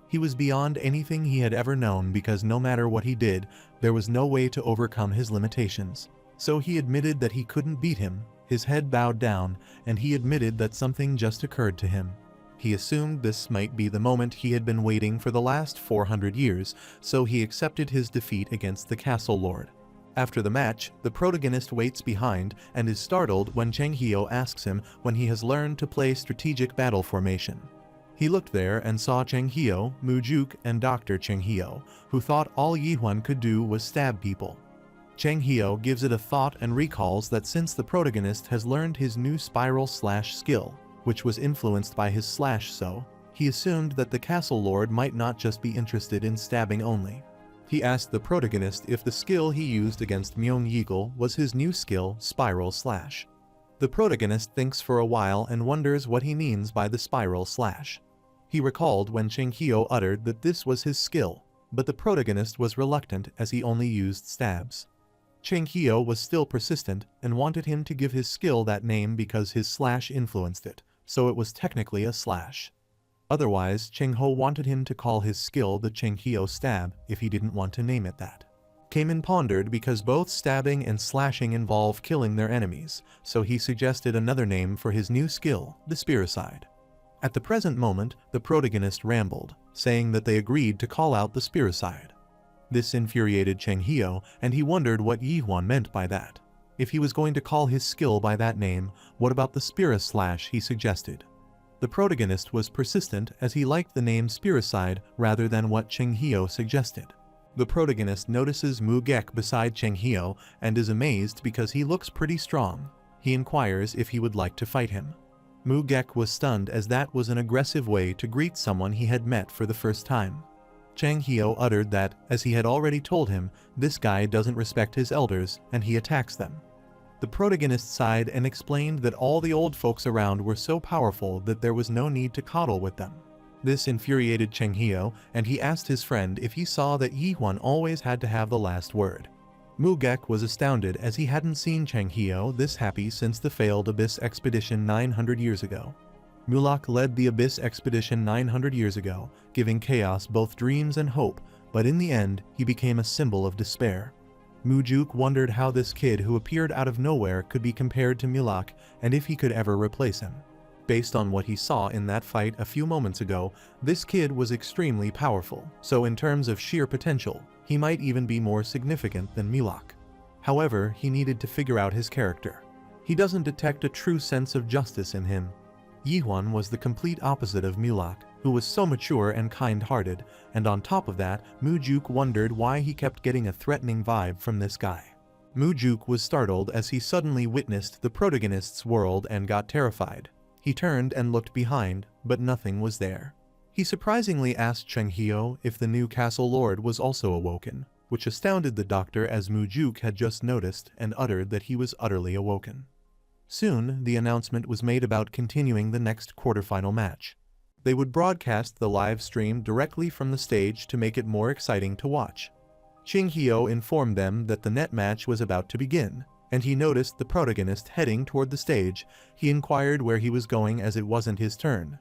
Speaker 1: He was beyond anything he had ever known because no matter what he did, there was no way to overcome his limitations. So he admitted that he couldn't beat him, his head bowed down, and he admitted that something just occurred to him. He assumed this might be the moment he had been waiting for the last 400 years, so he accepted his defeat against the castle lord. After the match, the protagonist waits behind and is startled when Cheng Hio asks him when he has learned to play strategic battle formation. He looked there and saw Cheng Hio, Mujuk, and Dr. Cheng Hio, who thought all Yihuan could do was stab people. Cheng Hio gives it a thought and recalls that since the protagonist has learned his new spiral slash skill, which was influenced by his slash so, he assumed that the castle lord might not just be interested in stabbing only. He asked the protagonist if the skill he used against Myung Yeagle was his new skill, spiral slash. The protagonist thinks for a while and wonders what he means by the spiral slash. He recalled when Cheng Hio uttered that this was his skill, but the protagonist was reluctant as he only used stabs. Cheng Hio was still persistent and wanted him to give his skill that name because his slash influenced it, so it was technically a slash. Otherwise, Cheng Ho wanted him to call his skill the Cheng Hio stab if he didn't want to name it that. Kamen pondered because both stabbing and slashing involve killing their enemies, so he suggested another name for his new skill, the Spiricide. At the present moment, the protagonist rambled, saying that they agreed to call out the Spiricide. This infuriated Cheng Hio, and he wondered what Yihuan meant by that. If he was going to call his skill by that name, what about the Spirit Slash he suggested? The protagonist was persistent as he liked the name Spiricide rather than what Cheng Hio suggested. The protagonist notices Mu Gek beside Cheng Hio and is amazed because he looks pretty strong. He inquires if he would like to fight him. Mu Gek was stunned as that was an aggressive way to greet someone he had met for the first time. Cheng Hio uttered that, as he had already told him, this guy doesn't respect his elders and he attacks them. The protagonist sighed and explained that all the old folks around were so powerful that there was no need to coddle with them. This infuriated Cheng Hio, and he asked his friend if he saw that Yihuan always had to have the last word. Mu Gek was astounded as he hadn't seen Cheng Hio this happy since the failed Abyss expedition 900 years ago. Mulak led the Abyss expedition 900 years ago, giving Chaos both dreams and hope, but in the end, he became a symbol of despair. Mujuk wondered how this kid who appeared out of nowhere could be compared to Mulak and if he could ever replace him. Based on what he saw in that fight a few moments ago, this kid was extremely powerful, so in terms of sheer potential, he might even be more significant than Mulak. However, he needed to figure out his character. He doesn't detect a true sense of justice in him. Yihuan was the complete opposite of Mulak, who was so mature and kind-hearted, and on top of that, Mujuk wondered why he kept getting a threatening vibe from this guy. Mujuk was startled as he suddenly witnessed the protagonist's world and got terrified. He turned and looked behind, but nothing was there. He surprisingly asked Cheng Hio if the new castle lord was also awoken, which astounded the doctor as Mujuk had just noticed and uttered that he was utterly awoken. Soon, the announcement was made about continuing the next quarterfinal match. They would broadcast the live stream directly from the stage to make it more exciting to watch. Cheng Hio informed them that the net match was about to begin, and he noticed the protagonist heading toward the stage. He inquired where he was going as it wasn't his turn.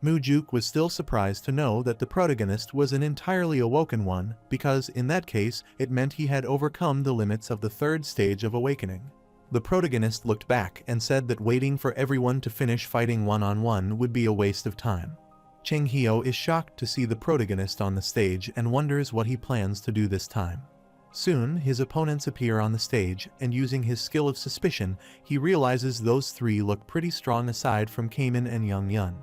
Speaker 1: Mujuk was still surprised to know that the protagonist was an entirely awoken one, because in that case it meant he had overcome the limits of the third stage of awakening. The protagonist looked back and said that waiting for everyone to finish fighting one-on-one would be a waste of time. Cheng Hio is shocked to see the protagonist on the stage and wonders what he plans to do this time. Soon, his opponents appear on the stage, and using his skill of suspicion, he realizes those three look pretty strong aside from Kamen and Young Yun.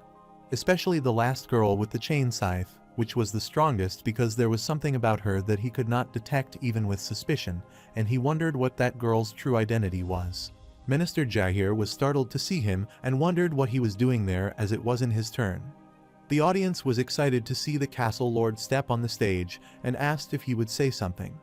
Speaker 1: Especially the last girl with the chain scythe, which was the strongest because there was something about her that he could not detect even with suspicion, and he wondered what that girl's true identity was. Minister Jahir was startled to see him and wondered what he was doing there as it wasn't his turn. The audience was excited to see the castle lord step on the stage and asked if he would say something.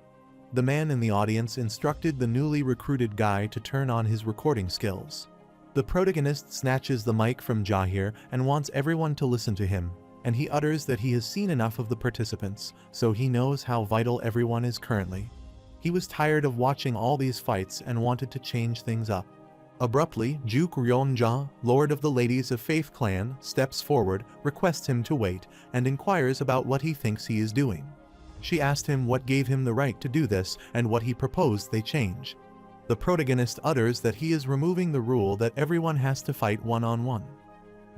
Speaker 1: The man in the audience instructed the newly recruited guy to turn on his recording skills. The protagonist snatches the mic from Jahir and wants everyone to listen to him, and he utters that he has seen enough of the participants, so he knows how vital everyone is currently. He was tired of watching all these fights and wanted to change things up. Abruptly, Juk Ryonja, Lord of the Ladies of Faith Clan, steps forward, requests him to wait, and inquires about what he thinks he is doing. She asked him what gave him the right to do this and what he proposed they change. The protagonist utters that he is removing the rule that everyone has to fight one-on-one.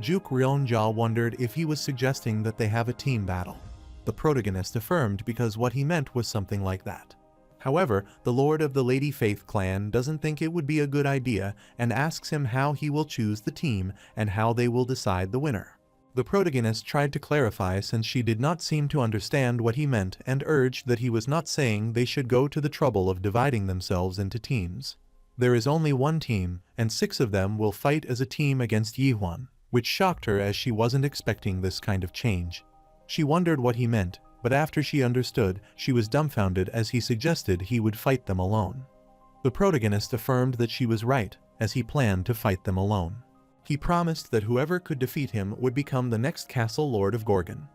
Speaker 1: Juk Ryonja wondered if he was suggesting that they have a team battle. The protagonist affirmed because what he meant was something like that. However, the Lord of the Lady Faith Clan doesn't think it would be a good idea and asks him how he will choose the team and how they will decide the winner. The protagonist tried to clarify since she did not seem to understand what he meant and urged that he was not saying they should go to the trouble of dividing themselves into teams. There is only one team, and 6 of them will fight as a team against Yihuan, which shocked her as she wasn't expecting this kind of change. She wondered what he meant, but after she understood, she was dumbfounded as he suggested he would fight them alone. The protagonist affirmed that she was right, as he planned to fight them alone. He promised that whoever could defeat him would become the next Castle Lord of Gorgon.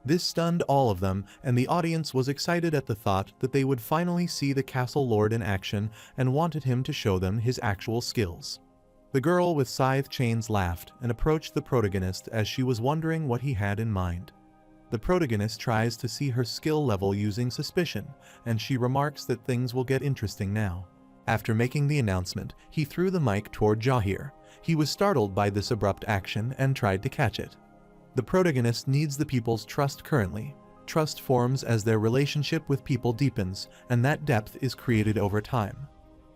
Speaker 1: This stunned all of them, and the audience was excited at the thought that they would finally see the Castle Lord in action and wanted him to show them his actual skills. The girl with scythe chains laughed and approached the protagonist as she was wondering what he had in mind. The protagonist tries to see her skill level using suspicion, and she remarks that things will get interesting now. After making the announcement, he threw the mic toward Jahir. He was startled by this abrupt action and tried to catch it. The protagonist needs the people's trust currently. Trust forms as their relationship with people deepens, and that depth is created over time.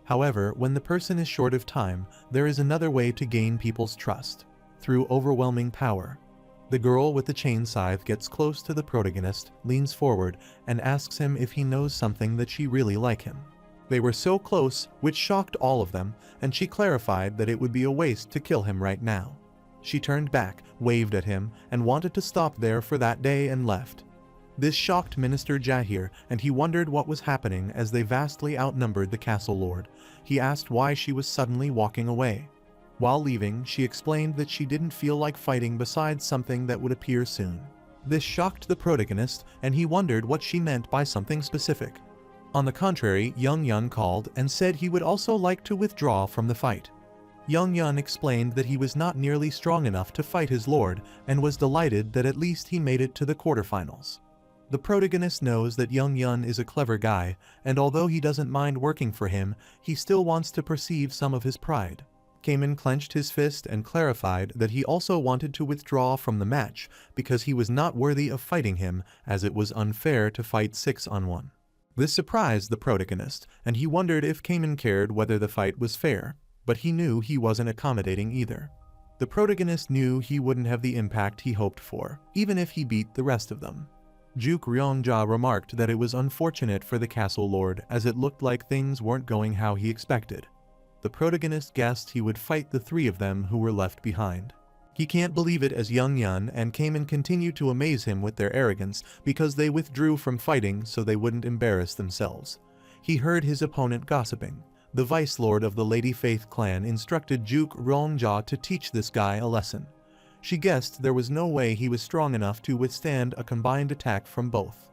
Speaker 1: However, when the person is short of time, there is another way to gain people's trust, through overwhelming power. The girl with the chain scythe gets close to the protagonist, leans forward, and asks him if he knows something that she really like him. They were so close, which shocked all of them, and she clarified that it would be a waste to kill him right now. She turned back, waved at him, and wanted to stop there for that day and left. This shocked Minister Jahir, and he wondered what was happening as they vastly outnumbered the Castle Lord. He asked why she was suddenly walking away. While leaving, she explained that she didn't feel like fighting besides something that would appear soon. This shocked the protagonist, and he wondered what she meant by something specific. On the contrary, Young Yun called and said he would also like to withdraw from the fight. Young Yun explained that he was not nearly strong enough to fight his lord, and was delighted that at least he made it to the quarterfinals. The protagonist knows that Young Yun is a clever guy, and although he doesn't mind working for him, he still wants to perceive some of his pride. Kamen clenched his fist and clarified that he also wanted to withdraw from the match because he was not worthy of fighting him, as it was unfair to fight 6-on-1. This surprised the protagonist, and he wondered if Kamen cared whether the fight was fair, but he knew he wasn't accommodating either. The protagonist knew he wouldn't have the impact he hoped for, even if he beat the rest of them. Juk Ryongja remarked that it was unfortunate for the Castle Lord as it looked like things weren't going how he expected. The protagonist guessed he would fight the 3 of them who were left behind. He can't believe it as Young Yun and Kamen continued to amaze him with their arrogance because they withdrew from fighting so they wouldn't embarrass themselves. He heard his opponent gossiping. The Vice Lord of the Lady Faith clan instructed Juk Ryongja to teach this guy a lesson. She guessed there was no way he was strong enough to withstand a combined attack from both.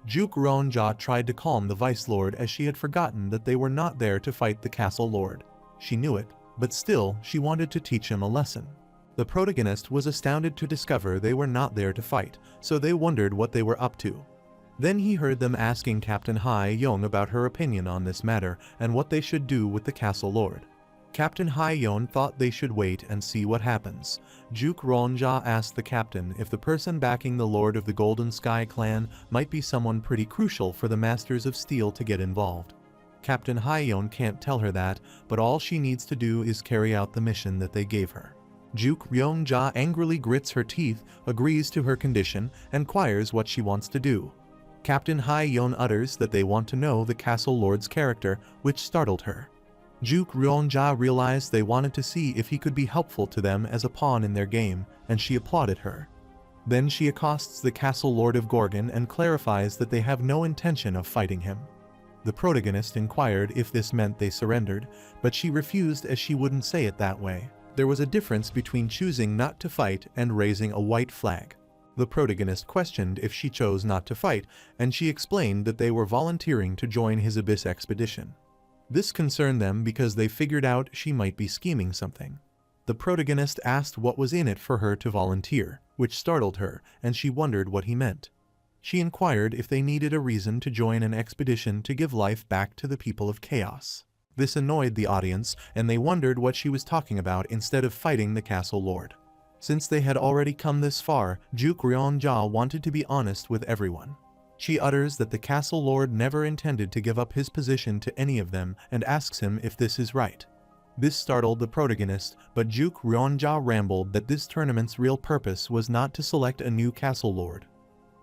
Speaker 1: Juk Ryongja tried to calm the Vice Lord as she had forgotten that they were not there to fight the Castle Lord. She knew it, but still she wanted to teach him a lesson. The protagonist was astounded to discover they were not there to fight, so they wondered what they were up to. Then he heard them asking Captain Hai Yong about her opinion on this matter and what they should do with the Castle Lord. Captain Hai Yong thought they should wait and see what happens. Juk Ryongja asked the captain if the person backing the Lord of the Golden Sky clan might be someone pretty crucial for the Masters of Steel to get involved. Captain Hai Yong can't tell her that, but all she needs to do is carry out the mission that they gave her. Juk Ryongja angrily grits her teeth, agrees to her condition, and inquires what she wants to do. Captain Hai Yong utters that they want to know the Castle Lord's character, which startled her. Juk Ryongja realized they wanted to see if he could be helpful to them as a pawn in their game, and she applauded her. Then she accosts the Castle Lord of Gorgon and clarifies that they have no intention of fighting him. The protagonist inquired if this meant they surrendered, but she refused as she wouldn't say it that way. There was a difference between choosing not to fight and raising a white flag. The protagonist questioned if she chose not to fight, and she explained that they were volunteering to join his Abyss expedition. This concerned them because they figured out she might be scheming something. The protagonist asked what was in it for her to volunteer, which startled her, and she wondered what he meant. She inquired if they needed a reason to join an expedition to give life back to the people of Chaos. This annoyed the audience, and they wondered what she was talking about instead of fighting the Castle Lord. Since they had already come this far, Juk Ryongja wanted to be honest with everyone. She utters that the Castle Lord never intended to give up his position to any of them and asks him if this is right. This startled the protagonist, but Juk Ryonja rambled that this tournament's real purpose was not to select a new castle lord.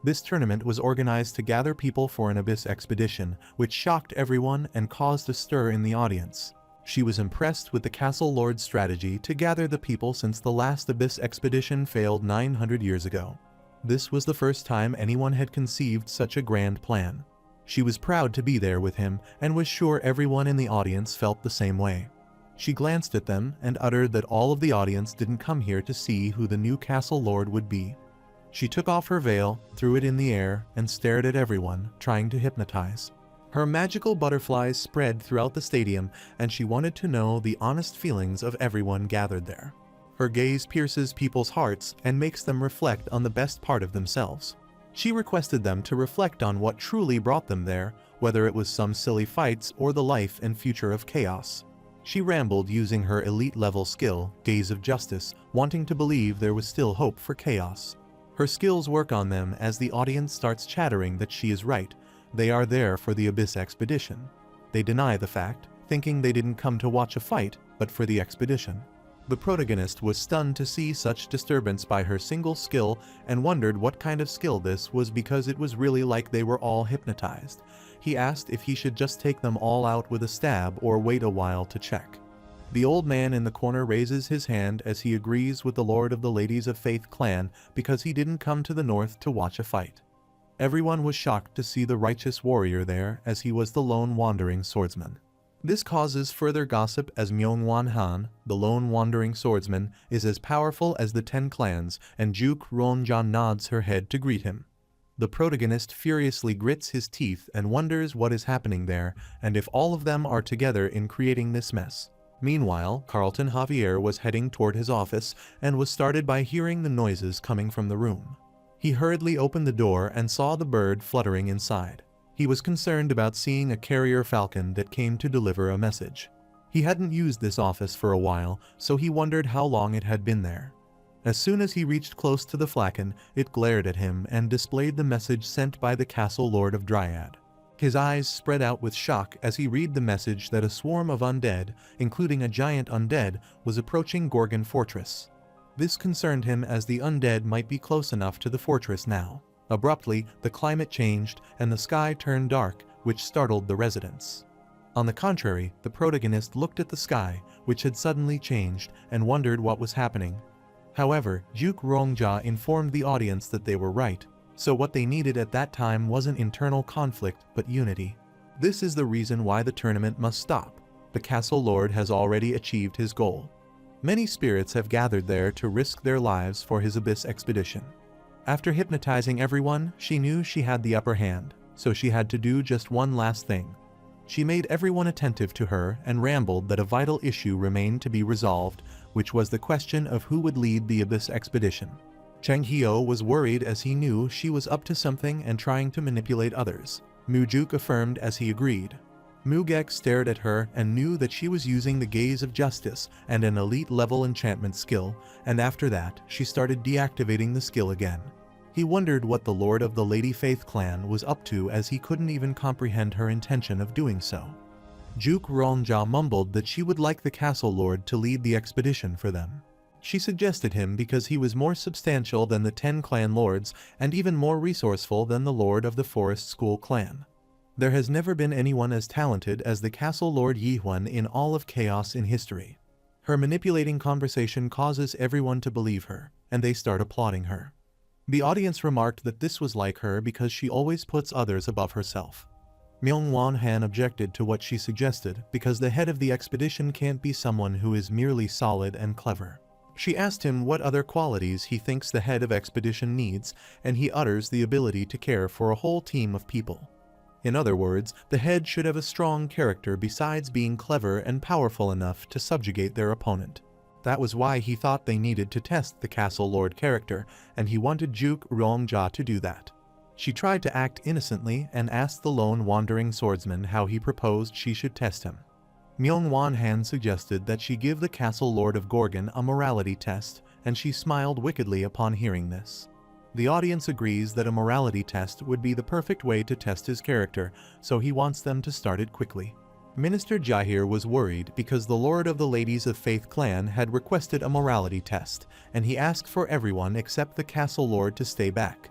Speaker 1: This tournament was organized to gather people for an abyss expedition, which shocked everyone and caused a stir in the audience. She was impressed with the castle lord's strategy to gather the people since the last abyss expedition failed 900 years ago. This was the first time anyone had conceived such a grand plan. She was proud to be there with him and was sure everyone in the audience felt the same way. She glanced at them and uttered that all of the audience didn't come here to see who the new castle lord would be. She took off her veil, threw it in the air, and stared at everyone, trying to hypnotize. Her magical butterflies spread throughout the stadium, and she wanted to know the honest feelings of everyone gathered there. Her gaze pierces people's hearts and makes them reflect on the best part of themselves. She requested them to reflect on what truly brought them there, whether it was some silly fights or the life and future of chaos. She rambled using her elite-level skill, Gaze of Justice, wanting to believe there was still hope for chaos. Her skills work on them as the audience starts chattering that she is right. They are there for the Abyss expedition. They deny the fact, thinking they didn't come to watch a fight, but for the expedition. The protagonist was stunned to see such disturbance by her single skill and wondered what kind of skill this was because it was really like they were all hypnotized. He asked if he should just take them all out with a stab or wait a while to check. The old man in the corner raises his hand as he agrees with the Lord of the Ladies of Faith clan because he didn't come to the north to watch a fight. Everyone was shocked to see the righteous warrior there as he was the lone wandering swordsman. This causes further gossip as Myungwan Han, the lone wandering swordsman, is as powerful as the 10 clans, and Juk Ronja nods her head to greet him. The protagonist furiously grits his teeth and wonders what is happening there and if all of them are together in creating this mess. Meanwhile, Carlton Javier was heading toward his office and was started by hearing the noises coming from the room. He hurriedly opened the door and saw the bird fluttering inside. He was concerned about seeing a carrier falcon that came to deliver a message. He hadn't used this office for a while, so he wondered how long it had been there. As soon as he reached close to the falcon, it glared at him and displayed the message sent by the castle lord of Dryad. His eyes spread out with shock as he read the message that a swarm of undead, including a giant undead, was approaching Gorgon Fortress. This concerned him as the undead might be close enough to the fortress now. Abruptly, the climate changed and the sky turned dark, which startled the residents. On the contrary, the protagonist looked at the sky, which had suddenly changed, and wondered what was happening. However, Juk Rongja informed the audience that they were right. So what they needed at that time wasn't internal conflict, but unity. This is the reason why the tournament must stop. The castle lord has already achieved his goal. Many spirits have gathered there to risk their lives for his abyss expedition. After hypnotizing everyone, she knew she had the upper hand, so she had to do just one last thing. She made everyone attentive to her and rambled that a vital issue remained to be resolved, which was the question of who would lead the abyss expedition. Cheng Hyo was worried as he knew she was up to something and trying to manipulate others. Mujuk affirmed as he agreed. Mugek stared at her and knew that she was using the Gaze of Justice and an elite-level enchantment skill, and after that, she started deactivating the skill again. He wondered what the Lord of the Lady Faith clan was up to as he couldn't even comprehend her intention of doing so. Juk Ronja mumbled that she would like the castle lord to lead the expedition for them. She suggested him because he was more substantial than the 10 clan lords and even more resourceful than the lord of the Forest School clan. There has never been anyone as talented as the castle lord Yihuan in all of chaos in history. Her manipulating conversation causes everyone to believe her, and they start applauding her. The audience remarked that this was like her because she always puts others above herself. Myungwan Han objected to what she suggested because the head of the expedition can't be someone who is merely solid and clever. She asked him what other qualities he thinks the head of expedition needs, and he utters the ability to care for a whole team of people. In other words, the head should have a strong character besides being clever and powerful enough to subjugate their opponent. That was why he thought they needed to test the castle lord character, and he wanted Juk Rongja to do that. She tried to act innocently and asked the lone wandering swordsman how he proposed she should test him. Myungwan Han suggested that she give the castle lord of Gorgon a morality test, and she smiled wickedly upon hearing this. The audience agrees that a morality test would be the perfect way to test his character, so he wants them to start it quickly. Minister Jahir was worried because the Lord of the Ladies of Faith clan had requested a morality test, and he asked for everyone except the castle lord to stay back.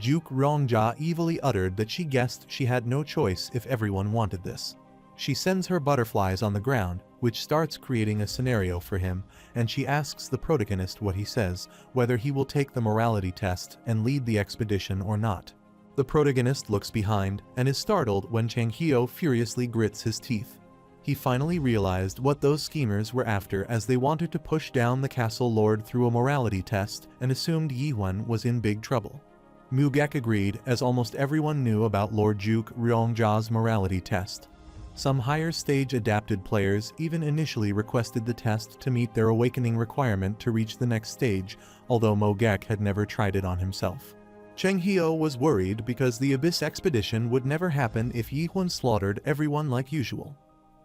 Speaker 1: Duke Rongja evilly uttered that she guessed she had no choice if everyone wanted this. She sends her butterflies on the ground, which starts creating a scenario for him, and she asks the protagonist what he says, whether he will take the morality test and lead the expedition or not. The protagonist looks behind and is startled when Chang Hyo furiously grits his teeth. He finally realized what those schemers were after, as they wanted to push down the castle lord through a morality test and assumed Yihun was in big trouble. Mugek agreed, as almost everyone knew about Lord Duke Ryongja's morality test. Some higher stage adapted players even initially requested the test to meet their awakening requirement to reach the next stage, although Mogek had never tried it on himself. Cheng Hyo was worried because the Abyss expedition would never happen if Yihun slaughtered everyone like usual.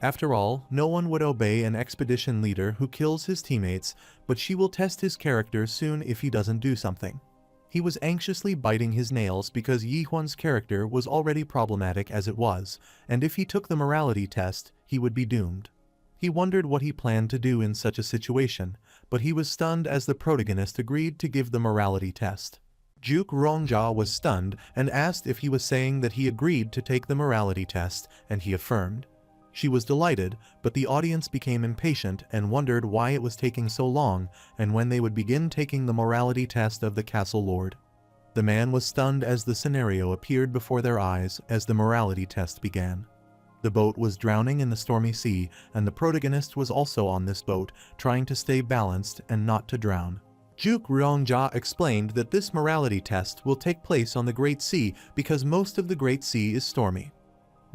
Speaker 1: After all, no one would obey an expedition leader who kills his teammates, but she will test his character soon if he doesn't do something. He was anxiously biting his nails because Yihun's character was already problematic as it was, and if he took the morality test, he would be doomed. He wondered what he planned to do in such a situation, but he was stunned as the protagonist agreed to give the morality test. Duke Rongja was stunned and asked if he was saying that he agreed to take the morality test, and he affirmed. She was delighted, but the audience became impatient and wondered why it was taking so long and when they would begin taking the morality test of the castle lord. The man was stunned as the scenario appeared before their eyes as the morality test began. The boat was drowning in the stormy sea, and the protagonist was also on this boat, trying to stay balanced and not to drown. Duke Ryongja explained that this morality test will take place on the Great Sea because most of the Great Sea is stormy.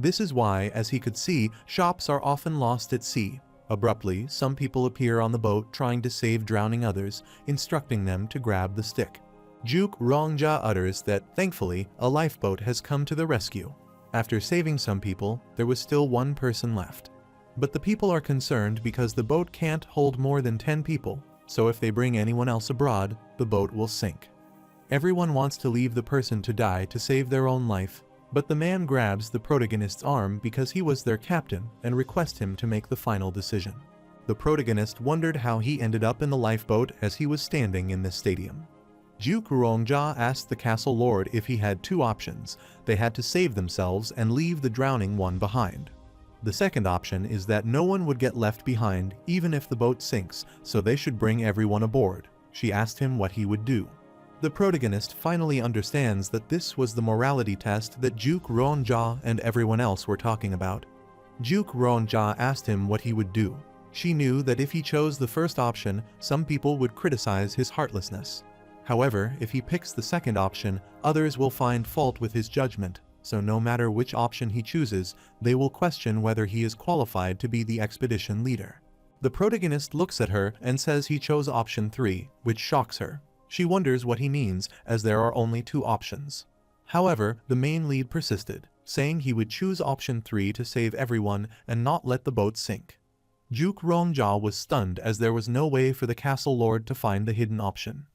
Speaker 1: This is why, as he could see, shops are often lost at sea. Abruptly, some people appear on the boat trying to save drowning others, instructing them to grab the stick. Duke Rongja utters that, thankfully, a lifeboat has come to the rescue. After saving some people, there was still one person left. But the people are concerned because the boat can't hold more than 10 people. So if they bring anyone else abroad, the boat will sink. Everyone wants to leave the person to die to save their own life, but the man grabs the protagonist's arm because he was their captain and requests him to make the final decision. The protagonist wondered how he ended up in the lifeboat as he was standing in this stadium. Duke Rongja asked the castle lord if he had two options. They had to save themselves and leave the drowning one behind. The second option is that no one would get left behind even if the boat sinks, so they should bring everyone aboard. She asked him what he would do. The protagonist finally understands that this was the morality test that Duke Rongja and everyone else were talking about. Duke Rongja asked him what he would do. She knew that if he chose the first option, some people would criticize his heartlessness. However, if he picks the second option, others will find fault with his judgment. So no matter which option he chooses, they will question whether he is qualified to be the expedition leader. The protagonist looks at her and says he chose option 3, which shocks her. She wonders what he means, as there are only 2 options. However, the main lead persisted, saying he would choose option 3 to save everyone and not let the boat sink. Duke Rongja was stunned as there was no way for the castle lord to find the hidden option.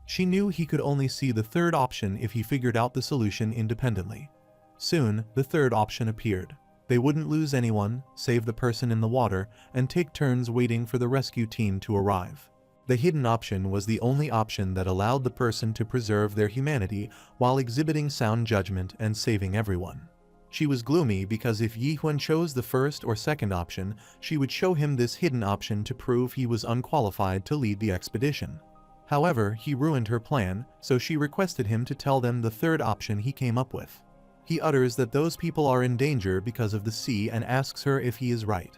Speaker 1: She knew he could only see the third option if he figured out the solution independently. Soon, the third option appeared. They wouldn't lose anyone, save the person in the water, and take turns waiting for the rescue team to arrive. The hidden option was the only option that allowed the person to preserve their humanity while exhibiting sound judgment and saving everyone. She was gloomy because if Yihun chose the first or second option, she would show him this hidden option to prove he was unqualified to lead the expedition. However, he ruined her plan, so she requested him to tell them the third option he came up with. He utters that those people are in danger because of the sea and asks her if he is right.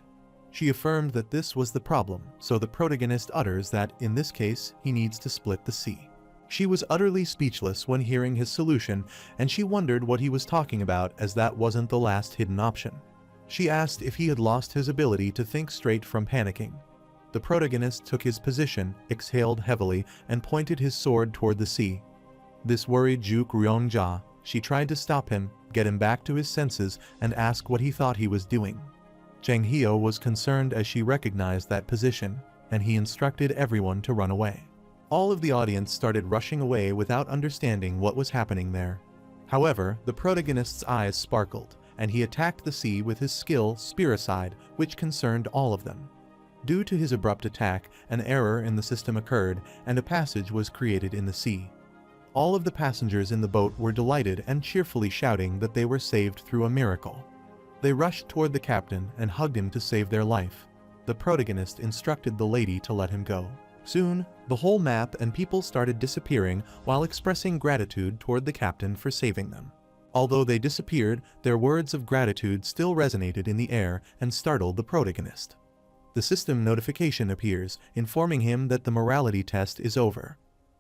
Speaker 1: She affirmed that this was the problem, so the protagonist utters that, in this case, he needs to split the sea. She was utterly speechless when hearing his solution, and she wondered what he was talking about, as that wasn't the last hidden option. She asked if he had lost his ability to think straight from panicking. The protagonist took his position, exhaled heavily, and pointed his sword toward the sea. This worried Duke Ryongja. She tried to stop him, get him back to his senses, and ask what he thought he was doing. Cheng Hyo was concerned as she recognized that position, and he instructed everyone to run away. All of the audience started rushing away without understanding what was happening there. However, the protagonist's eyes sparkled, and he attacked the sea with his skill Spiricide, which concerned all of them. Due to his abrupt attack, an error in the system occurred, and a passage was created in the sea. All of the passengers in the boat were delighted and cheerfully shouting that they were saved through a miracle. They rushed toward the captain and hugged him to save their life. The protagonist instructed the lady to let him go. Soon, the whole map and people started disappearing while expressing gratitude toward the captain for saving them. Although they disappeared, their words of gratitude still resonated in the air and startled the protagonist. The system notification appears, informing him that the morality test is over.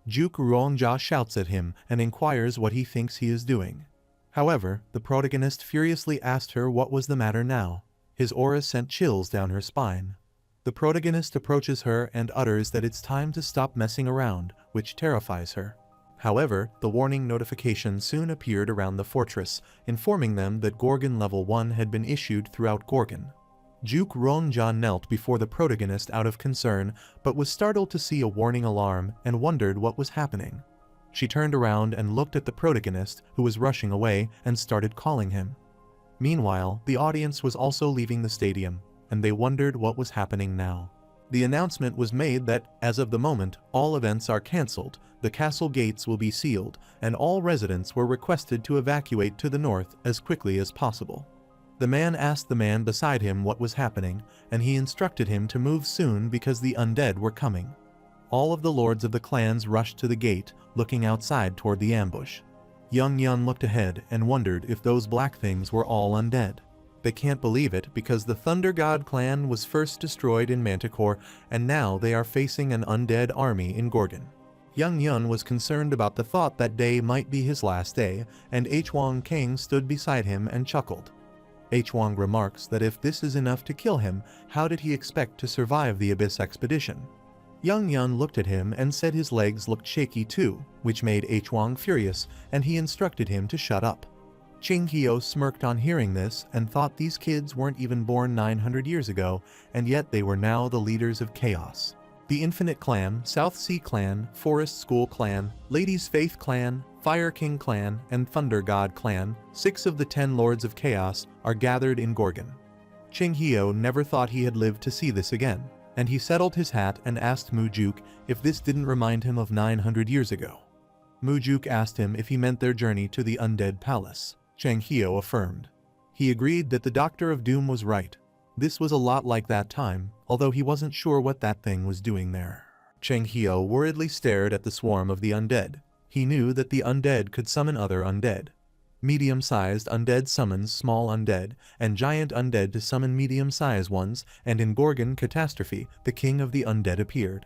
Speaker 1: Juk Ruongjia shouts at him and inquires what he thinks he is doing. However, the protagonist furiously asked her what was the matter now. His aura sent chills down her spine. The protagonist approaches her and utters that it's time to stop messing around, which terrifies her. However, the warning notification soon appeared around the fortress, informing them that Gorgon Level 1 had been issued throughout Gorgon. Juk Ruongjia knelt before the protagonist out of concern, but was startled to see a warning alarm and wondered what was happening. She turned around and looked at the protagonist, who was rushing away, and started calling him. Meanwhile, the audience was also leaving the stadium, and they wondered what was happening now. The announcement was made that, as of the moment, all events are cancelled, the castle gates will be sealed, and all residents were requested to evacuate to the north as quickly as possible. The man asked the man beside him what was happening, and he instructed him to move soon because the undead were coming. All of the lords of the clans rushed to the gate, looking outside toward the ambush. Young Yun looked ahead and wondered if those black things were all undead. They can't believe it because the Thunder God clan was first destroyed in Manticore, and now they are facing an undead army in Gorgon. Young Yun was concerned about the thought that day might be his last day, and Hwang King stood beside him and chuckled. Hwang remarks that if this is enough to kill him, how did he expect to survive the Abyss expedition? Young Yun looked at him and said his legs looked shaky too, which made Hwang furious, and he instructed him to shut up. Ching Hyo smirked on hearing this and thought these kids weren't even born 900 years ago, and yet they were now the leaders of chaos. The Infinite Clan, South Sea Clan, Forest School Clan, Ladies' Faith Clan, Fire King Clan, and Thunder God Clan, 6 of the 10 Lords of Chaos, are gathered in Gorgon. Ching Hyo never thought he had lived to see this again, and he settled his hat and asked Mujuk if this didn't remind him of 900 years ago. Mujuk asked him if he meant their journey to the Undead Palace. Chang Hyo affirmed. He agreed that the Doctor of Doom was right. This was a lot like that time, although he wasn't sure what that thing was doing there. Chang Hyo worriedly stared at the swarm of the undead. He knew that the undead could summon other undead. Medium-sized undead summons small undead, and giant undead to summon medium-sized ones, and in Gorgon Catastrophe, the king of the undead appeared.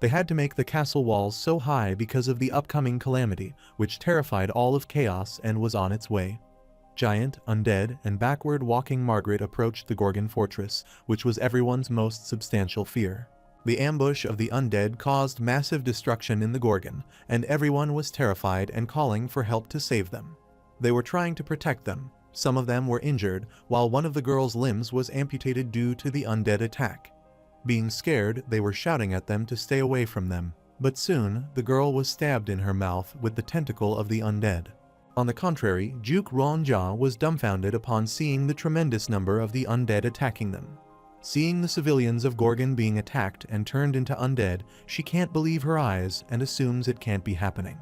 Speaker 1: They had to make the castle walls so high because of the upcoming calamity, which terrified all of Chaos and was on its way. Giant, undead, and backward-walking Margaret approached the Gorgon fortress, which was everyone's most substantial fear. The ambush of the undead caused massive destruction in the Gorgon, and everyone was terrified and calling for help to save them. They were trying to protect them. Some of them were injured, while one of the girl's limbs was amputated due to the undead attack. Being scared, they were shouting at them to stay away from them. But soon, the girl was stabbed in her mouth with the tentacle of the undead. On the contrary, Juk Ruongjia was dumbfounded upon seeing the tremendous number of the undead attacking them. Seeing the civilians of Gorgon being attacked and turned into undead, she can't believe her eyes and assumes it can't be happening.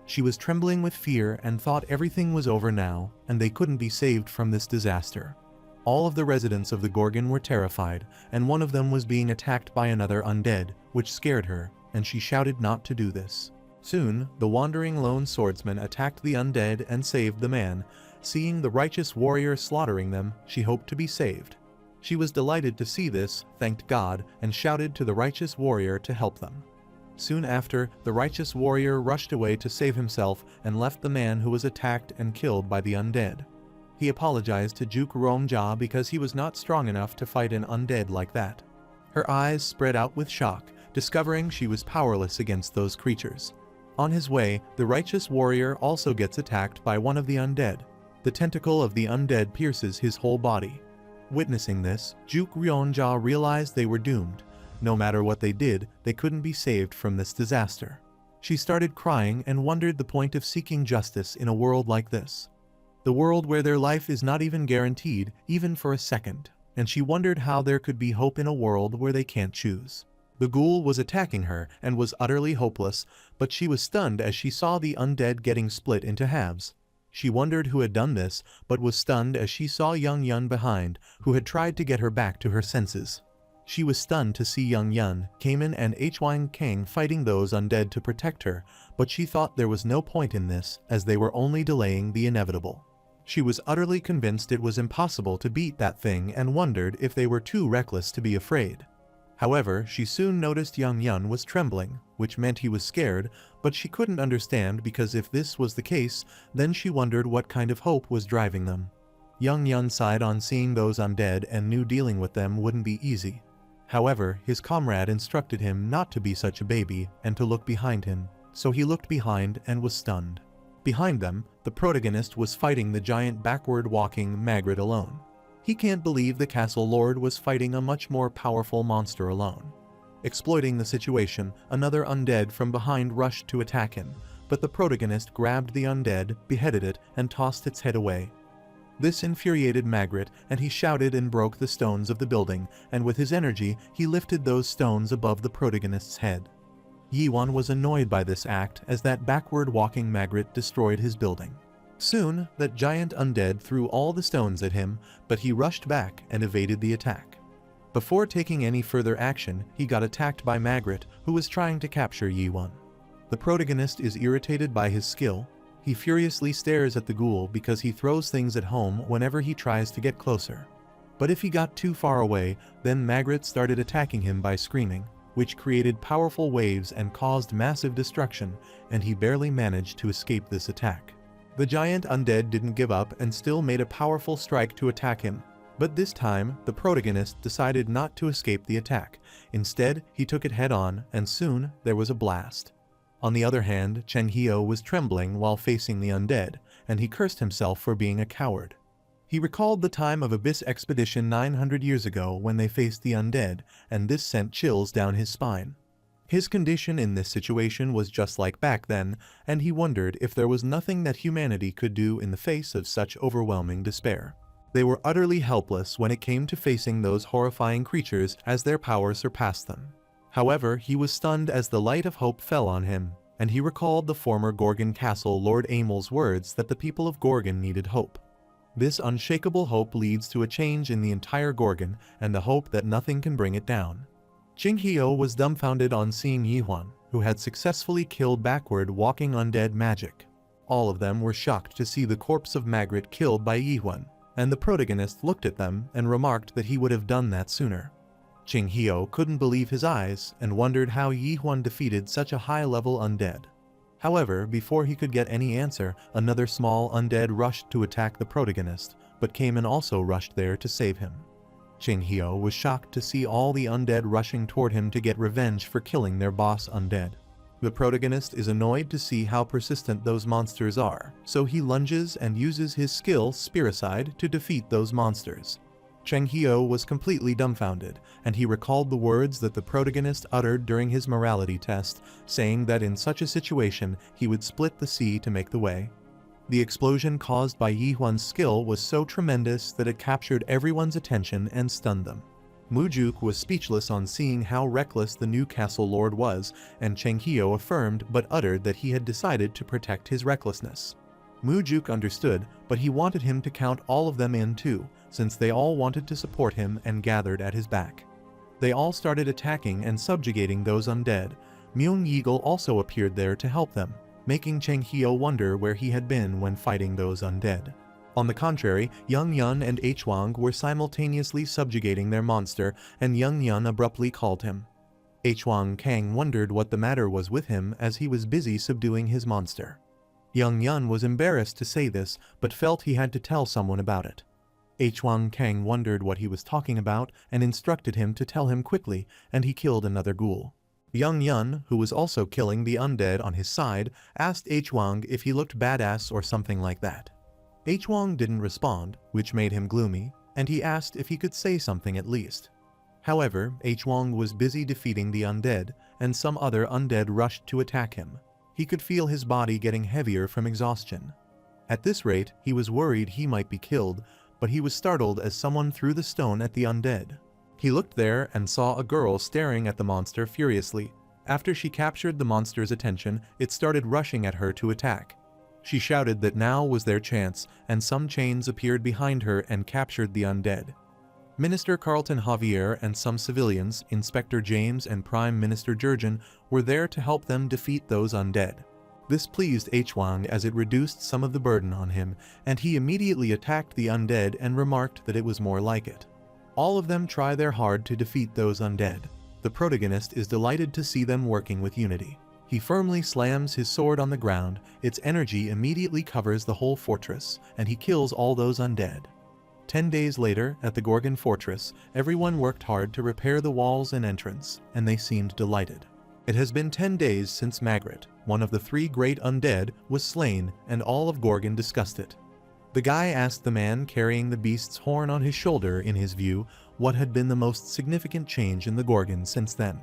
Speaker 1: She was trembling with fear and thought everything was over now, and they couldn't be saved from this disaster. All of the residents of the Gorgon were terrified, and one of them was being attacked by another undead, which scared her, and she shouted not to do this. Soon, the wandering lone swordsman attacked the undead and saved the man. Seeing the righteous warrior slaughtering them, she hoped to be saved. She was delighted to see this, thanked God, and shouted to the righteous warrior to help them. Soon after, the righteous warrior rushed away to save himself and left the man who was attacked and killed by the undead. He apologized to Juk Ruongjia because he was not strong enough to fight an undead like that. Her eyes spread out with shock, discovering she was powerless against those creatures. On his way, the righteous warrior also gets attacked by one of the undead. The tentacle of the undead pierces his whole body. Witnessing this, Juk Ruongjia realized they were doomed. No matter what they did, they couldn't be saved from this disaster. She started crying and wondered the point of seeking justice in a world like this. The world where their life is not even guaranteed, even for a second. And she wondered how there could be hope in a world where they can't choose. The ghoul was attacking her and was utterly hopeless, but she was stunned as she saw the undead getting split into halves. She wondered who had done this, but was stunned as she saw Young Yun behind, who had tried to get her back to her senses. She was stunned to see Young Yun, Kamen and Hwang Kang fighting those undead to protect her, but she thought there was no point in this, as they were only delaying the inevitable. She was utterly convinced it was impossible to beat that thing and wondered if they were too reckless to be afraid. However, she soon noticed Young Yun was trembling, which meant he was scared, but she couldn't understand because if this was the case, then she wondered what kind of hope was driving them. Young Yun sighed on seeing those undead and knew dealing with them wouldn't be easy. However, his comrade instructed him not to be such a baby and to look behind him, so he looked behind and was stunned. Behind them, the protagonist was fighting the giant backward-walking Magritte alone. He can't believe the castle lord was fighting a much more powerful monster alone. Exploiting the situation, another undead from behind rushed to attack him, but the protagonist grabbed the undead, beheaded it, and tossed its head away. This infuriated Magritte, and he shouted and broke the stones of the building, and with his energy, he lifted those stones above the protagonist's head. Yiwan was annoyed by this act as that backward-walking Magritte destroyed his building. Soon, that giant undead threw all the stones at him, but he rushed back and evaded the attack. Before taking any further action, he got attacked by Magritte, who was trying to capture Yiwan. The protagonist is irritated by his skill. He furiously stares at the ghoul because he throws things at home whenever he tries to get closer. But if he got too far away, then Magritte started attacking him by screaming, which created powerful waves and caused massive destruction, and he barely managed to escape this attack. The giant undead didn't give up and still made a powerful strike to attack him, but this time, the protagonist decided not to escape the attack. Instead, he took it head-on, and soon there was a blast. On the other hand, Cheng Hio was trembling while facing the undead, and he cursed himself for being a coward. He recalled the time of Abyss Expedition 900 years ago when they faced the undead, and this sent chills down his spine. His condition in this situation was just like back then, and he wondered if there was nothing that humanity could do in the face of such overwhelming despair. They were utterly helpless when it came to facing those horrifying creatures as their power surpassed them. However, he was stunned as the light of hope fell on him, and he recalled the former Gorgon Castle Lord Amel's words that the people of Gorgon needed hope. This unshakable hope leads to a change in the entire Gorgon and the hope that nothing can bring it down. Cheng Hio was dumbfounded on seeing Yiwan, who had successfully killed backward-walking undead magic. All of them were shocked to see the corpse of Magritte killed by Yiwan, and the protagonist looked at them and remarked that he would have done that sooner. Cheng Hio couldn't believe his eyes and wondered how Yiwan defeated such a high-level undead. However, before he could get any answer, another small undead rushed to attack the protagonist, but Kamen also rushed there to save him. Cheng Hio was shocked to see all the undead rushing toward him to get revenge for killing their boss undead. The protagonist is annoyed to see how persistent those monsters are, so he lunges and uses his skill Spiricide to defeat those monsters. Cheng Hio was completely dumbfounded, and he recalled the words that the protagonist uttered during his morality test, saying that in such a situation he would split the sea to make the way. The explosion caused by Yihuan's skill was so tremendous that it captured everyone's attention and stunned them. Mujuk was speechless on seeing how reckless the new castle lord was, and Cheng Hio affirmed but uttered that he had decided to protect his recklessness. Mujuk understood, but he wanted him to count all of them in too, since they all wanted to support him and gathered at his back. They all started attacking and subjugating those undead. Myung Yeagle also appeared there to help them, making Cheng Hio wonder where he had been when fighting those undead. On the contrary, Young Yun and Hwang were simultaneously subjugating their monster, and Young Yun abruptly called him. Hwang Kang wondered what the matter was with him as he was busy subduing his monster. Young Yun was embarrassed to say this, but felt he had to tell someone about it. Hwang Kang wondered what he was talking about and instructed him to tell him quickly, and he killed another ghoul. Young Yun, who was also killing the undead on his side, asked Hwang if he looked badass or something like that. Hwang didn't respond, which made him gloomy, and he asked if he could say something at least. However, Hwang was busy defeating the undead, and some other undead rushed to attack him. He could feel his body getting heavier from exhaustion. At this rate, he was worried he might be killed, but he was startled as someone threw the stone at the undead. He looked there and saw a girl staring at the monster furiously. After she captured the monster's attention, it started rushing at her to attack. She shouted that now was their chance, and some chains appeared behind her and captured the undead. Minister Carlton Javier and some civilians, Inspector James and Prime Minister Jurgen, were there to help them defeat those undead. This pleased H-Wang as it reduced some of the burden on him, and he immediately attacked the undead and remarked that it was more like it. All of them try their hard to defeat those undead. The protagonist is delighted to see them working with unity. He firmly slams his sword on the ground, its energy immediately covers the whole fortress, and he kills all those undead. 10 days later, at the Gorgon fortress, everyone worked hard to repair the walls and entrance, and they seemed delighted. It has been 10 days since Magritte, one of the 3 great undead, was slain, and all of Gorgon discussed it. The guy asked the man carrying the beast's horn on his shoulder, in his view, what had been the most significant change in the Gorgon since then.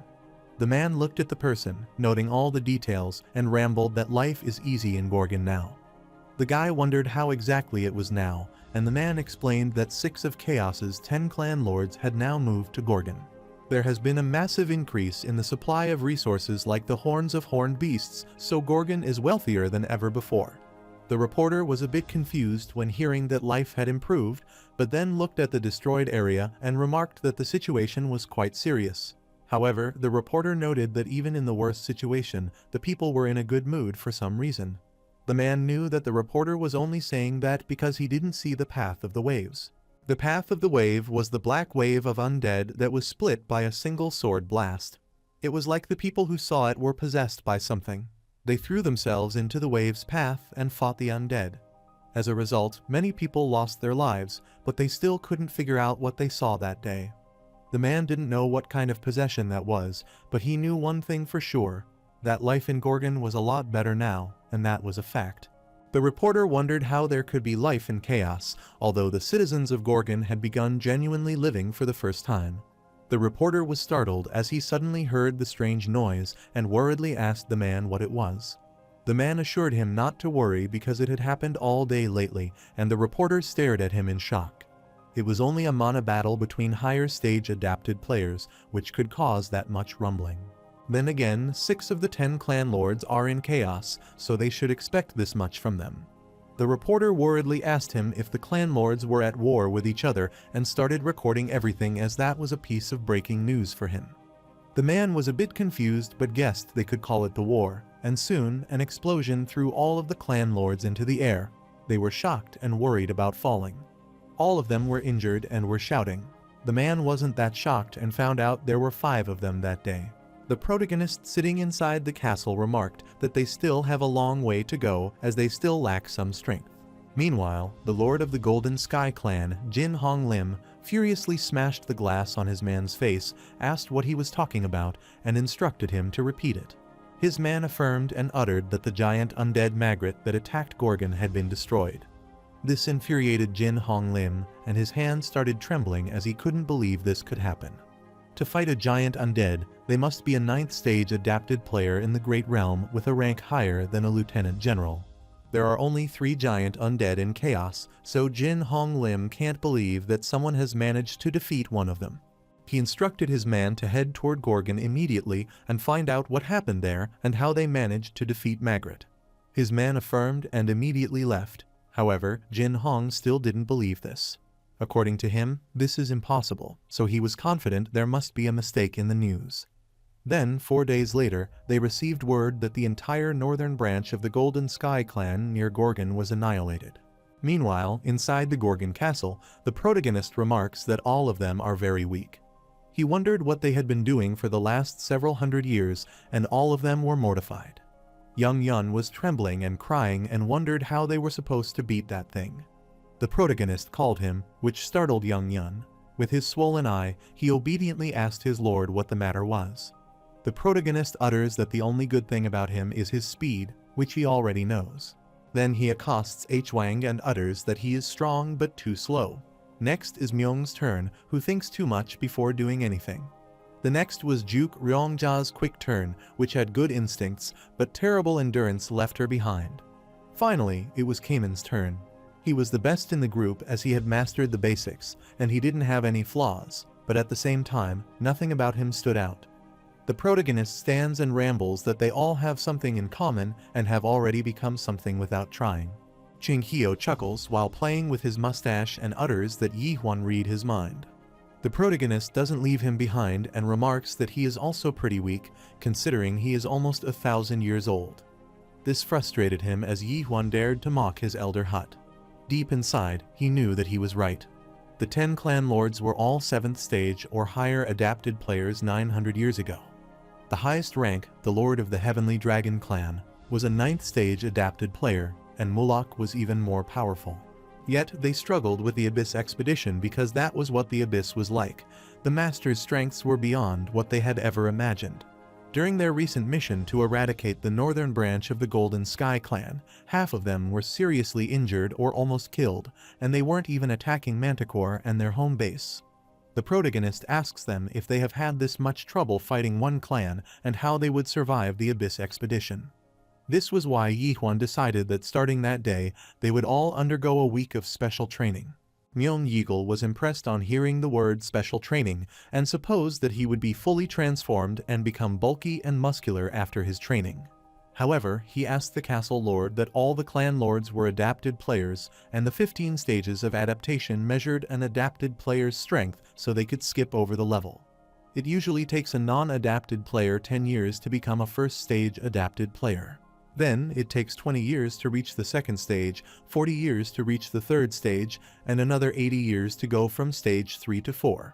Speaker 1: The man looked at the person, noting all the details, and rambled that life is easy in Gorgon now. The guy wondered how exactly it was now, and the man explained that 6 of Chaos's 10 clan lords had now moved to Gorgon. There has been a massive increase in the supply of resources like the horns of horned beasts, so Gorgon is wealthier than ever before. The reporter was a bit confused when hearing that life had improved, but then looked at the destroyed area and remarked that the situation was quite serious. However, the reporter noted that even in the worst situation, the people were in a good mood for some reason. The man knew that the reporter was only saying that because he didn't see the path of the waves. The path of the wave was the black wave of undead that was split by a single sword blast. It was like the people who saw it were possessed by something. They threw themselves into the wave's path and fought the undead. As a result, many people lost their lives, but they still couldn't figure out what they saw that day. The man didn't know what kind of possession that was, but he knew one thing for sure, that life in Gorgon was a lot better now, and that was a fact. The reporter wondered how there could be life in chaos, although the citizens of Gorgon had begun genuinely living for the first time. The reporter was startled as he suddenly heard the strange noise and worriedly asked the man what it was. The man assured him not to worry because it had happened all day lately, and the reporter stared at him in shock. It was only a mana battle between higher stage adapted players, which could cause that much rumbling. Then again, 6 of the 10 clan lords are in chaos, so they should expect this much from them. The reporter worriedly asked him if the clan lords were at war with each other and started recording everything as that was a piece of breaking news for him. The man was a bit confused but guessed they could call it the war, and soon an explosion threw all of the clan lords into the air. They were shocked and worried about falling. All of them were injured and were shouting. The man wasn't that shocked and found out there were 5 of them that day. The protagonist sitting inside the castle remarked that they still have a long way to go as they still lack some strength. Meanwhile, the lord of the Golden Sky clan, Jin Hong Lim, furiously smashed the glass on his man's face, asked what he was talking about, and instructed him to repeat it. His man affirmed and uttered that the giant undead Magritte that attacked Gorgon had been destroyed. This infuriated Jin Hong Lim, and his hands started trembling as he couldn't believe this could happen. To fight a giant undead, they must be a 9th stage adapted player in the Great Realm with a rank higher than a lieutenant general. There are only 3 giant undead in chaos, so Jin Hong Lim can't believe that someone has managed to defeat one of them. He instructed his man to head toward Gorgon immediately and find out what happened there and how they managed to defeat Magritte. His man affirmed and immediately left. However, Jin Hong still didn't believe this. According to him, this is impossible, so he was confident there must be a mistake in the news. Then, 4 days later, they received word that the entire northern branch of the Golden Sky clan near Gorgon was annihilated. Meanwhile, inside the Gorgon castle, the protagonist remarks that all of them are very weak. He wondered what they had been doing for the last several hundred years, and all of them were mortified. Young Yun was trembling and crying and wondered how they were supposed to beat that thing. The protagonist called him, which startled young Yun. With his swollen eye, he obediently asked his lord what the matter was. The protagonist utters that the only good thing about him is his speed, which he already knows. Then he accosts H-Wang and utters that he is strong but too slow. Next is Myung's turn, who thinks too much before doing anything. The next was Juk Ryongja's quick turn, which had good instincts, but terrible endurance left her behind. Finally, it was Cayman's turn. He was the best in the group as he had mastered the basics, and he didn't have any flaws, but at the same time, nothing about him stood out. The protagonist stands and rambles that they all have something in common and have already become something without trying. Ching Hyo chuckles while playing with his mustache and utters that Yi Huan read his mind. The protagonist doesn't leave him behind and remarks that he is also pretty weak, considering he is almost 1,000 years old. This frustrated him as Yi Huan dared to mock his elder Hut. Deep inside, he knew that he was right. The 10 clan lords were all 7th stage or higher adapted players 900 years ago. The highest rank, the Lord of the Heavenly Dragon clan, was a 9th stage adapted player, and Mulak was even more powerful. Yet they struggled with the Abyss expedition because that was what the Abyss was like. The Master's strengths were beyond what they had ever imagined. During their recent mission to eradicate the northern branch of the Golden Sky clan, half of them were seriously injured or almost killed, and they weren't even attacking Manticore and their home base. The protagonist asks them if they have had this much trouble fighting one clan and how they would survive the Abyss expedition. This was why Yi Huan decided that starting that day, they would all undergo a week of special training. Myung Yeagle was impressed on hearing the word special training and supposed that he would be fully transformed and become bulky and muscular after his training. However, he asked the castle lord that all the clan lords were adapted players, and the 15 stages of adaptation measured an adapted player's strength so they could skip over the level. It usually takes a non-adapted player 10 years to become a first stage adapted player. Then, it takes 20 years to reach the 2nd stage, 40 years to reach the 3rd stage, and another 80 years to go from stage 3 to 4.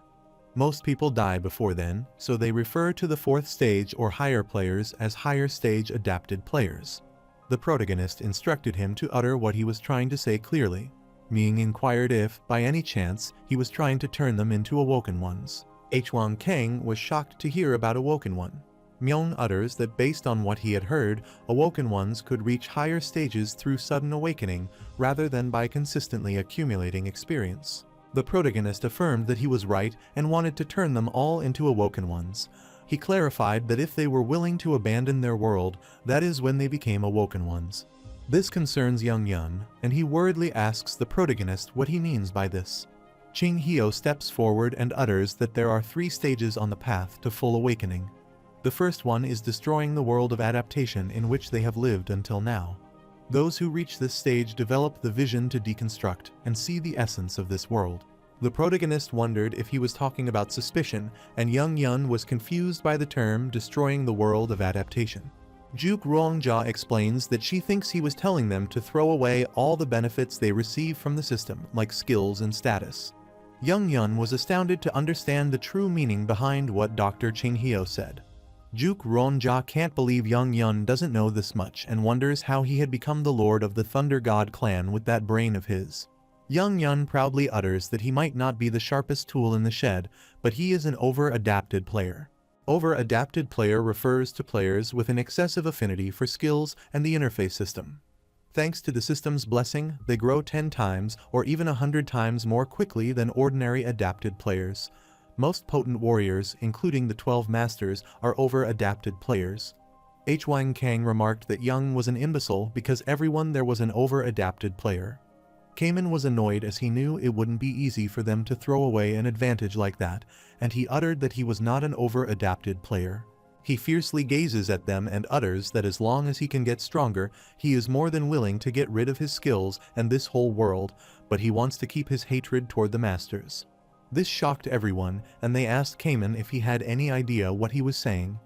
Speaker 1: Most people die before then, so they refer to the 4th stage or higher players as higher stage adapted players. The protagonist instructed him to utter what he was trying to say clearly. Ming inquired if, by any chance, he was trying to turn them into Awoken Ones. Huang Kang was shocked to hear about Awoken One. Myung utters that based on what he had heard, Awoken Ones could reach higher stages through sudden awakening rather than by consistently accumulating experience. The protagonist affirmed that he was right and wanted to turn them all into Awoken Ones. He clarified that if they were willing to abandon their world, that is when they became Awoken Ones. This concerns Young Yun, and he worriedly asks the protagonist what he means by this. Ching Hyo steps forward and utters that there are 3 stages on the path to full awakening. The first one is destroying the world of adaptation in which they have lived until now. Those who reach this stage develop the vision to deconstruct and see the essence of this world. The protagonist wondered if he was talking about suspicion, and Young Yun was confused by the term destroying the world of adaptation. Juk Rongjia explains that she thinks he was telling them to throw away all the benefits they receive from the system, like skills and status. Young Yun was astounded to understand the true meaning behind what Dr. Ching Hyo said. Juk Rongjia can't believe Young Yun doesn't know this much and wonders how he had become the lord of the Thunder God clan with that brain of his. Young Yun proudly utters that he might not be the sharpest tool in the shed, but he is an over-adapted player. Over-adapted player refers to players with an excessive affinity for skills and the interface system. Thanks to the system's blessing, they grow 10 times or even 100 times more quickly than ordinary adapted players. Most potent warriors, including the 12 masters, are over-adapted players. Huang Kang remarked that Young was an imbecile because everyone there was an over-adapted player. Cayman was annoyed as he knew it wouldn't be easy for them to throw away an advantage like that, and he uttered that he was not an over-adapted player. He fiercely gazes at them and utters that as long as he can get stronger, he is more than willing to get rid of his skills and this whole world, but he wants to keep his hatred toward the masters. This shocked everyone, and they asked Cayman if he had any idea what he was saying.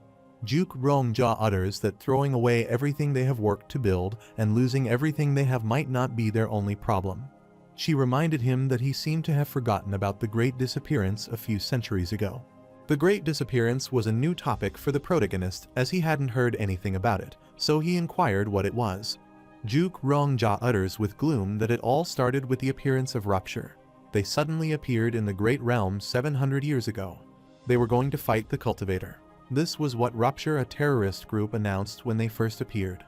Speaker 1: Juk Rongjia utters that throwing away everything they have worked to build and losing everything they have might not be their only problem. She reminded him that he seemed to have forgotten about the Great Disappearance a few centuries ago. The Great Disappearance was a new topic for the protagonist as he hadn't heard anything about it, so he inquired what it was. Juk Rongjia utters with gloom that it all started with the appearance of Rupture. They suddenly appeared in the Great Realm 700 years ago. They were going to fight the Cultivator. This was what Rupture, a terrorist group, announced when they first appeared.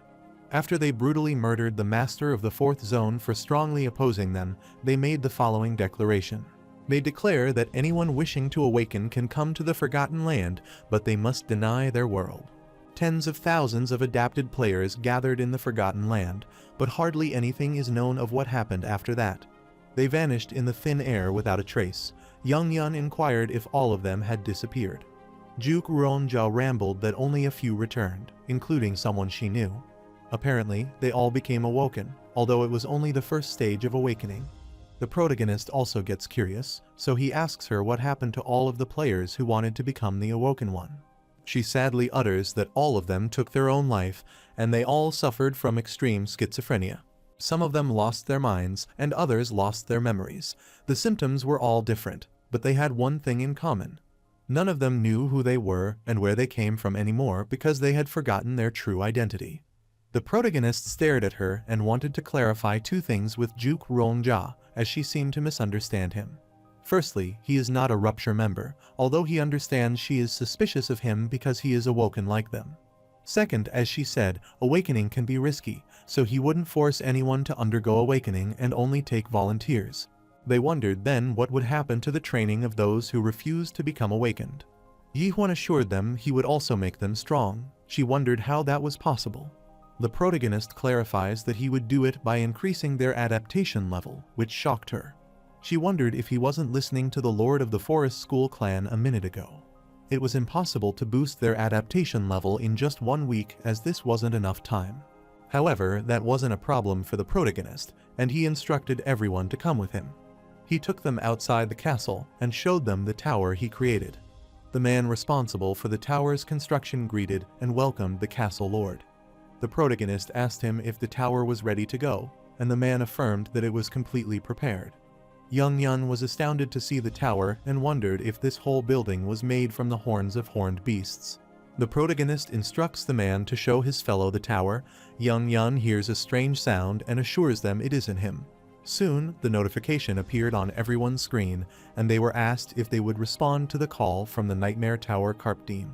Speaker 1: After they brutally murdered the master of the 4th zone for strongly opposing them, they made the following declaration. They declare that anyone wishing to awaken can come to the Forgotten Land, but they must deny their world. Tens of thousands of adapted players gathered in the Forgotten Land, but hardly anything is known of what happened after that. They vanished in the thin air without a trace. Young Yun inquired if all of them had disappeared. Juk Ruongjia rambled that only a few returned, including someone she knew. Apparently, they all became awoken, although it was only the first stage of awakening. The protagonist also gets curious, so he asks her what happened to all of the players who wanted to become the awoken one. She sadly utters that all of them took their own life, and they all suffered from extreme schizophrenia. Some of them lost their minds, and others lost their memories. The symptoms were all different, but they had one thing in common. None of them knew who they were and where they came from anymore because they had forgotten their true identity. The protagonist stared at her and wanted to clarify two things with Juk Ruongjia, as she seemed to misunderstand him. Firstly, he is not a Rupture member, although he understands she is suspicious of him because he is awoken like them. Second, as she said, awakening can be risky, so he wouldn't force anyone to undergo awakening and only take volunteers. They wondered then what would happen to the training of those who refused to become awakened. Yihuan assured them he would also make them strong. She wondered how that was possible. The protagonist clarifies that he would do it by increasing their adaptation level, which shocked her. She wondered if he wasn't listening to the Lord of the Forest School clan a minute ago. It was impossible to boost their adaptation level in just 1 week, as this wasn't enough time. However, that wasn't a problem for the protagonist, and he instructed everyone to come with him. He took them outside the castle and showed them the tower he created. The man responsible for the tower's construction greeted and welcomed the castle lord. The protagonist asked him if the tower was ready to go, and the man affirmed that it was completely prepared. Young Yun was astounded to see the tower and wondered if this whole building was made from the horns of horned beasts. The protagonist instructs the man to show his fellow the tower. Young Yun hears a strange sound and assures them it isn't him. Soon, the notification appeared on everyone's screen, and they were asked if they would respond to the call from the Nightmare Tower Carpteam.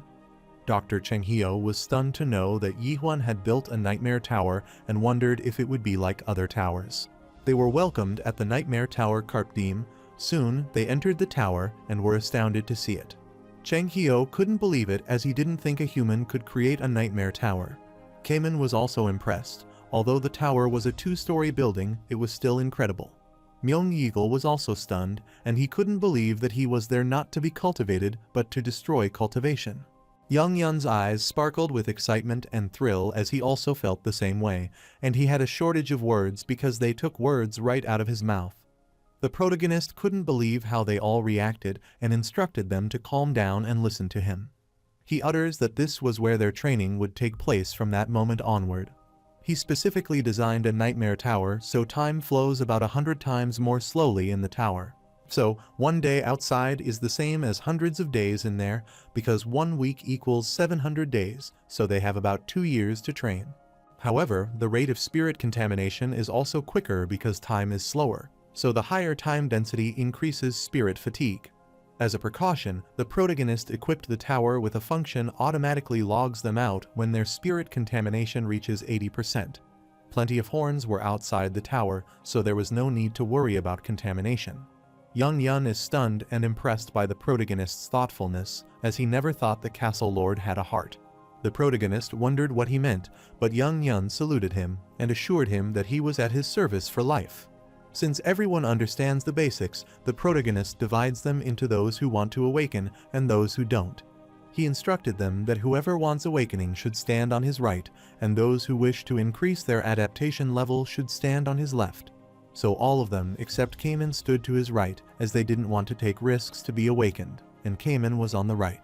Speaker 1: Dr. Cheng Hio was stunned to know that Yihuan had built a Nightmare Tower and wondered if it would be like other towers. They were welcomed at the Nightmare Tower Carpteam. Soon, they entered the tower and were astounded to see it. Cheng Hio couldn't believe it, as he didn't think a human could create a Nightmare Tower. Cayman was also impressed. Although the tower was a 2-story building, it was still incredible. Myung Yeagle was also stunned, and he couldn't believe that he was there not to be cultivated, but to destroy cultivation. Young Yun's eyes sparkled with excitement and thrill, as he also felt the same way, and he had a shortage of words because they took words right out of his mouth. The protagonist couldn't believe how they all reacted and instructed them to calm down and listen to him. He utters that this was where their training would take place from that moment onward. He specifically designed a Nightmare Tower so time flows about 100 times more slowly in the tower. So, 1 day outside is the same as hundreds of days in there, because 1 week equals 700 days, so they have about 2 years to train. However, the rate of spirit contamination is also quicker because time is slower, so the higher time density increases spirit fatigue. As a precaution, the protagonist equipped the tower with a function automatically logs them out when their spirit contamination reaches 80%. Plenty of horns were outside the tower, so there was no need to worry about contamination. Young Yun is stunned and impressed by the protagonist's thoughtfulness, as he never thought the castle lord had a heart. The protagonist wondered what he meant, but Young Yun saluted him and assured him that he was at his service for life. Since everyone understands the basics, the protagonist divides them into those who want to awaken and those who don't. He instructed them that whoever wants awakening should stand on his right, and those who wish to increase their adaptation level should stand on his left. So all of them except Cayman stood to his right, as they didn't want to take risks to be awakened, and Cayman was on the right.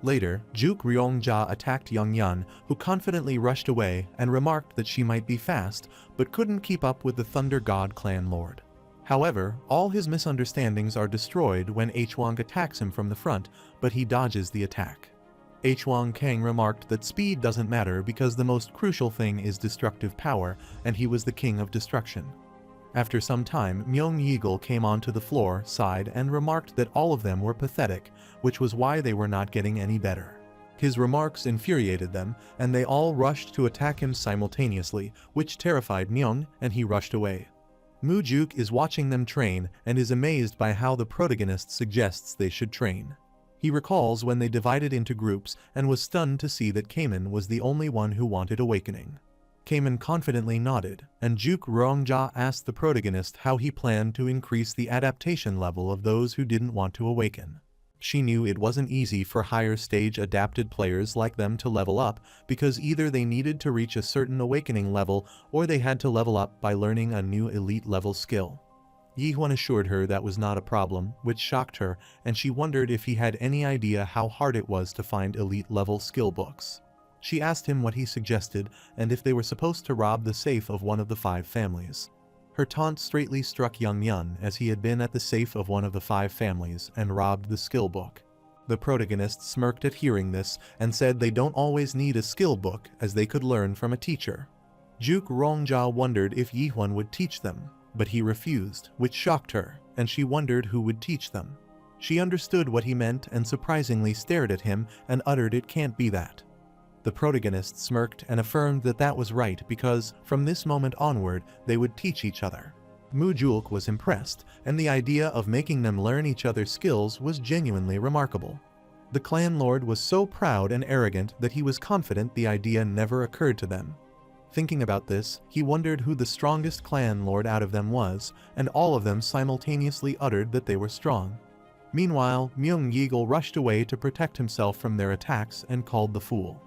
Speaker 1: Later, Juk Ruongjia attacked Young Yun, who confidently rushed away and remarked that she might be fast, but couldn't keep up with the Thunder God clan lord. However, all his misunderstandings are destroyed when Hwang attacks him from the front, but he dodges the attack. Hwang Kang remarked that speed doesn't matter because the most crucial thing is destructive power, and he was the king of destruction. After some time, Myung Yeagle came onto the floor side and remarked that all of them were pathetic, which was why they were not getting any better. His remarks infuriated them, and they all rushed to attack him simultaneously, which terrified Myung, and he rushed away. Mu Juk is watching them train and is amazed by how the protagonist suggests they should train. He recalls when they divided into groups and was stunned to see that Cayman was the only one who wanted awakening. Cayman confidently nodded, and Juk Rongja asked the protagonist how he planned to increase the adaptation level of those who didn't want to awaken. She knew it wasn't easy for higher stage adapted players like them to level up, because either they needed to reach a certain awakening level or they had to level up by learning a new elite level skill. Yihuan assured her that was not a problem, which shocked her, and she wondered if he had any idea how hard it was to find elite level skill books. She asked him what he suggested and if they were supposed to rob the safe of one of the 5 families. Her taunt straightly struck young Yun, as he had been at the safe of one of the 5 families and robbed the skill book. The protagonist smirked at hearing this and said they don't always need a skill book, as they could learn from a teacher. Juk Rongja wondered if Yihuan would teach them, but he refused, which shocked her, and she wondered who would teach them. She understood what he meant and surprisingly stared at him and uttered, "It can't be that." The protagonist smirked and affirmed that that was right because, from this moment onward, they would teach each other. Mujulk was impressed, and the idea of making them learn each other's skills was genuinely remarkable. The clan lord was so proud and arrogant that he was confident the idea never occurred to them. Thinking about this, he wondered who the strongest clan lord out of them was, and all of them simultaneously uttered that they were strong. Meanwhile, Myung Yeagle rushed away to protect himself from their attacks and called the fool.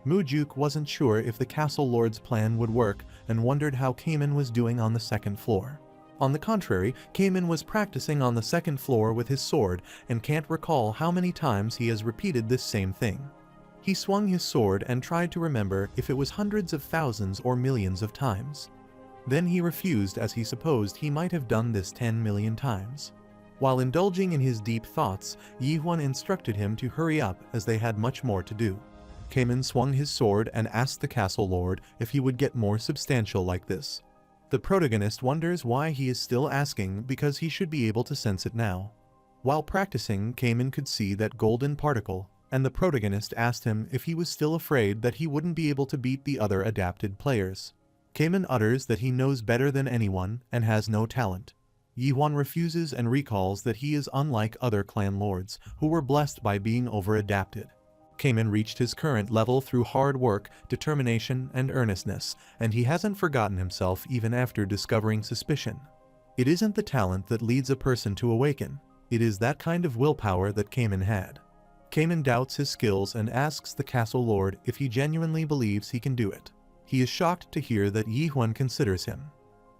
Speaker 1: Mujuk wasn't sure if the castle lord's plan would work and wondered how Cayman was doing on the 2nd floor. On the contrary, Cayman was practicing on the 2nd floor with his sword and can't recall how many times he has repeated this same thing. He swung his sword and tried to remember if it was hundreds of thousands or millions of times. Then he refused, as he supposed he might have done this 10 million times. While indulging in his deep thoughts, Yihuan instructed him to hurry up as they had much more to do. Cayman swung his sword and asked the castle lord if he would get more substantial like this. The protagonist wonders why he is still asking, because he should be able to sense it now. While practicing, Cayman could see that golden particle, and the protagonist asked him if he was still afraid that he wouldn't be able to beat the other adapted players. Cayman utters that he knows better than anyone and has no talent. Yihuan refuses and recalls that he is unlike other clan lords, who were blessed by being over-adapted. Cayman reached his current level through hard work, determination, and earnestness, and he hasn't forgotten himself even after discovering suspicion. It isn't the talent that leads a person to awaken, it is that kind of willpower that Cayman had. Cayman doubts his skills and asks the castle lord if he genuinely believes he can do it. He is shocked to hear that Yihuan considers him.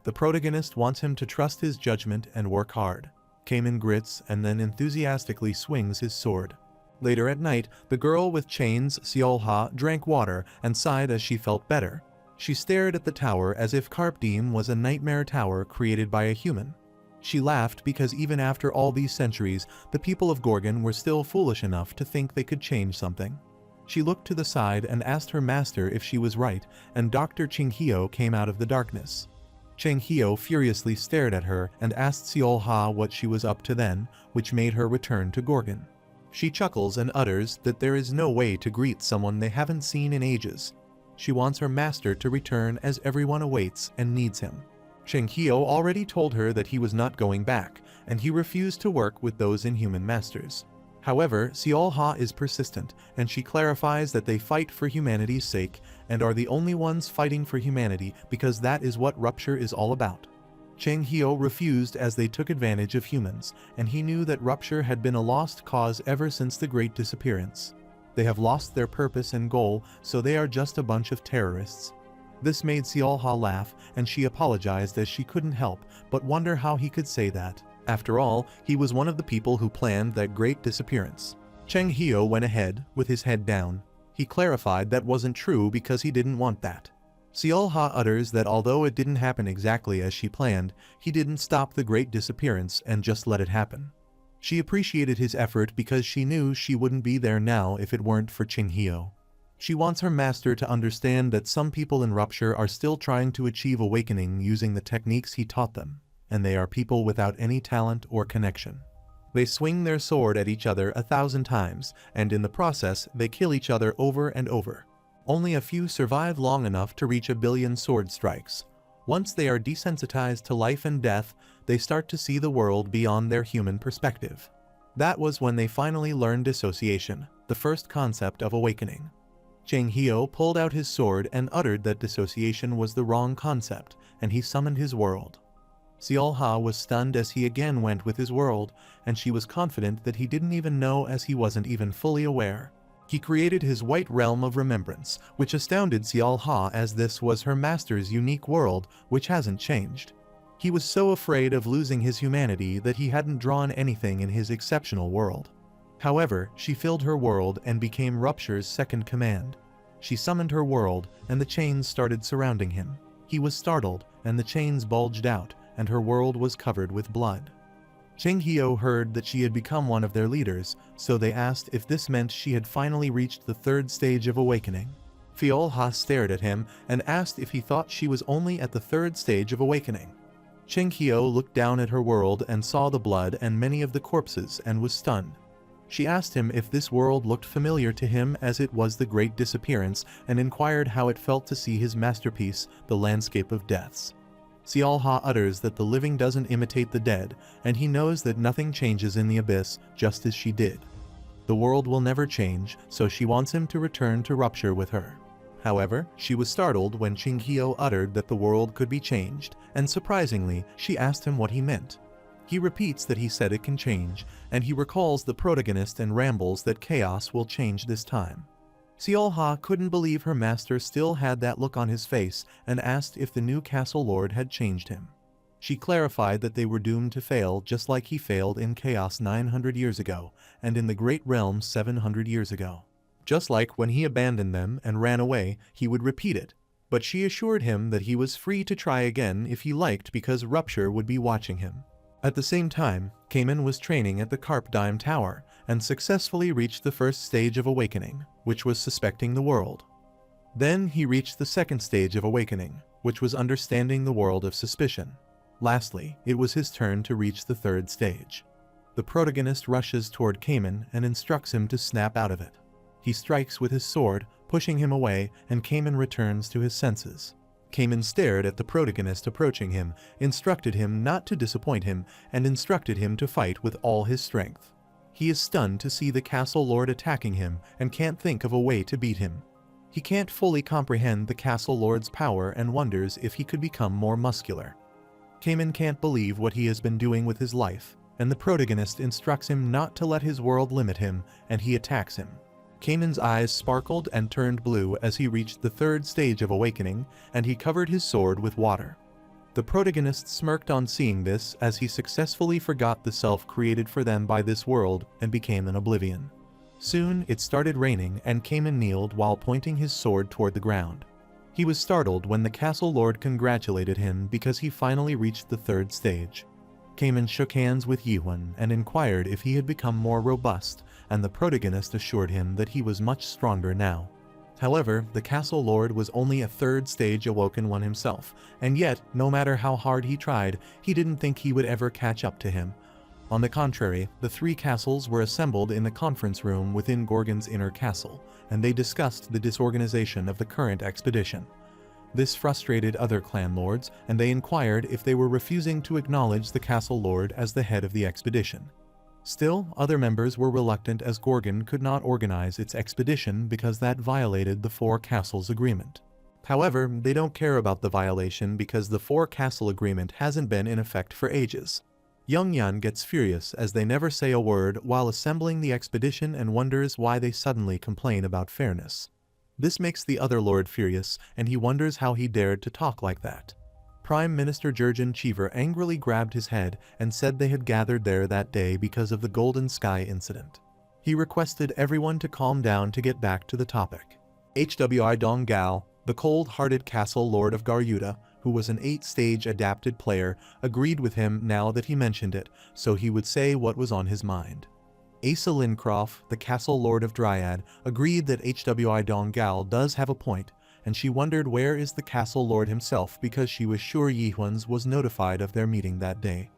Speaker 1: The protagonist wants him to trust his judgment and work hard. Cayman grits and then enthusiastically swings his sword. Later at night, the girl with chains, Seolha, drank water and sighed as she felt better. She stared at the tower as if Karpdim was a nightmare tower created by a human. She laughed because even after all these centuries, the people of Gorgon were still foolish enough to think they could change something. She looked to the side and asked her master if she was right, and Dr. Chinghio came out of the darkness. Chinghio furiously stared at her and asked Seolha what she was up to then, which made her return to Gorgon. She chuckles and utters that there is no way to greet someone they haven't seen in ages. She wants her master to return as everyone awaits and needs him. Chinghio already told her that he was not going back, and he refused to work with those inhuman masters. However, Seolha is persistent, and she clarifies that they fight for humanity's sake and are the only ones fighting for humanity because that is what rupture is all about. Chinghio refused as they took advantage of humans, and he knew that rupture had been a lost cause ever since the Great Disappearance. They have lost their purpose and goal, so they are just a bunch of terrorists. This made Seolha laugh, and she apologized as she couldn't help but wonder how he could say that. After all, he was one of the people who planned that Great Disappearance. Chinghio went ahead, with his head down. He clarified that wasn't true because he didn't want that. Seolha utters that although it didn't happen exactly as she planned, he didn't stop the Great Disappearance and just let it happen. She appreciated his effort because she knew she wouldn't be there now if it weren't for Chinghio. She wants her master to understand that some people in Rupture are still trying to achieve awakening using the techniques he taught them, and they are people without any talent or connection. They swing their sword at each other 1,000 times, and in the process they kill each other over and over. Only a few survive long enough to reach 1 billion sword strikes. Once they are desensitized to life and death, they start to see the world beyond their human perspective. That was when they finally learned dissociation, the first concept of awakening. Cheng Hio pulled out his sword and uttered that dissociation was the wrong concept, and he summoned his world. Xiao Ha was stunned as he again went with his world, and she was confident that he didn't even know as he wasn't even fully aware. He created his white realm of remembrance, which astounded Xiao Ha as this was her master's unique world, which hasn't changed. He was so afraid of losing his humanity that he hadn't drawn anything in his exceptional world. However, she filled her world and became Rupture's second command. She summoned her world, and the chains started surrounding him. He was startled, and the chains bulged out, and her world was covered with blood. Cheng Hio heard that she had become one of their leaders, so they asked if this meant she had finally reached the third stage of awakening. Fiol Ha stared at him and asked if he thought she was only at the third stage of awakening. Cheng Hio looked down at her world and saw the blood and many of the corpses and was stunned. She asked him if this world looked familiar to him as it was the Great Disappearance and inquired how it felt to see his masterpiece, the landscape of deaths. Xiao Ha utters that the living doesn't imitate the dead, and he knows that nothing changes in the abyss, just as she did. The world will never change, so she wants him to return to Rupture with her. However, she was startled when Cheng Hio uttered that the world could be changed, and surprisingly, she asked him what he meant. He repeats that he said it can change, and he recalls the protagonist and rambles that chaos will change this time. Xiao Ha couldn't believe her master still had that look on his face and asked if the new castle lord had changed him. She clarified that they were doomed to fail just like he failed in chaos 900 years ago and in the Great Realm 700 years ago. Just like when he abandoned them and ran away, he would repeat it, but she assured him that he was free to try again if he liked because Rupture would be watching him. At the same time, Cayman was training at the Carpdime Tower and successfully reached the first stage of awakening, which was suspecting the world. Then he reached the second stage of awakening, which was understanding the world of suspicion. Lastly, it was his turn to reach the third stage. The protagonist rushes toward Cayman and instructs him to snap out of it. He strikes with his sword, pushing him away, and Cayman returns to his senses. Cayman stared at the protagonist approaching him, instructed him not to disappoint him, and instructed him to fight with all his strength. He is stunned to see the castle lord attacking him and can't think of a way to beat him. He can't fully comprehend the castle lord's power and wonders if he could become more muscular. Cayman can't believe what he has been doing with his life, and the protagonist instructs him not to let his world limit him, and he attacks him. Cayman's eyes sparkled and turned blue as he reached the third stage of awakening, and he covered his sword with water. The protagonist smirked on seeing this as he successfully forgot the self created for them by this world and became an oblivion. Soon it started raining and Cayman kneeled while pointing his sword toward the ground. He was startled when the castle lord congratulated him because he finally reached the third stage. Cayman shook hands with Yihun and inquired if he had become more robust, and the protagonist assured him that he was much stronger now. However, the castle lord was only a third stage awoken one himself, and yet, no matter how hard he tried, he didn't think he would ever catch up to him. On the contrary, the three castles were assembled in the conference room within Gorgon's inner castle, and they discussed the disorganization of the current expedition. This frustrated other clan lords, and they inquired if they were refusing to acknowledge the castle lord as the head of the expedition. Still, other members were reluctant as Gorgon could not organize its expedition because that violated the Four Castles Agreement. However, they don't care about the violation because the Four Castle Agreement hasn't been in effect for ages. Young Yan gets furious as they never say a word while assembling the expedition and wonders why they suddenly complain about fairness. This makes the other lord furious, and he wonders how he dared to talk like that. Prime Minister Jurgen Cheever angrily grabbed his head and said they had gathered there that day because of the Golden Sky incident. He requested everyone to calm down to get back to the topic. Hwi Dong Gal, the cold-hearted castle lord of Garyuda, who was an 8-stage adapted player, agreed with him now that he mentioned it, so he would say what was on his mind. Asa Lincroft, the castle lord of Dryad, agreed that Hwi Dong Gal does have a point, and she wondered where is the castle lord himself because she was sure Yihun's was notified of their meeting that day.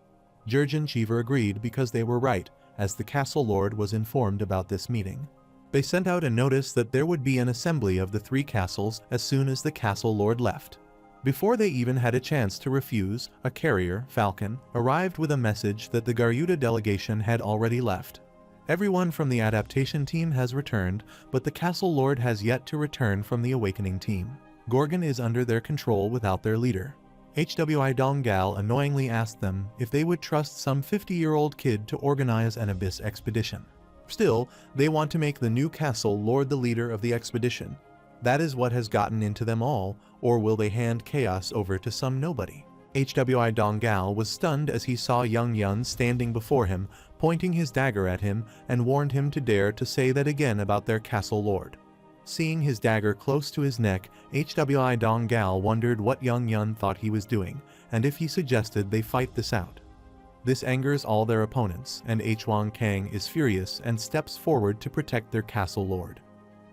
Speaker 1: Jurgen Cheever agreed because they were right, as the castle lord was informed about this meeting. They sent out a notice that there would be an assembly of the three castles as soon as the castle lord left. Before they even had a chance to refuse, a carrier, Falcon, arrived with a message that the Garyuda delegation had already left. Everyone from the adaptation team has returned, but the Castle Lord has yet to return from the awakening team. Gorgon is under their control without their leader. HWI Donggal annoyingly asked them if they would trust some 50-year-old kid to organize an Abyss expedition. Still, they want to make the new Castle Lord the leader of the expedition. That is what has gotten into them all, or will they hand chaos over to some nobody? HWI Donggal was stunned as he saw Young Yun standing before him, pointing his dagger at him, and warned him to dare to say that again about their Castle Lord. Seeing his dagger close to his neck, HWI Donggal wondered what Young Yun thought he was doing, and if he suggested they fight this out. This angers all their opponents, and Huang Kang is furious and steps forward to protect their Castle Lord.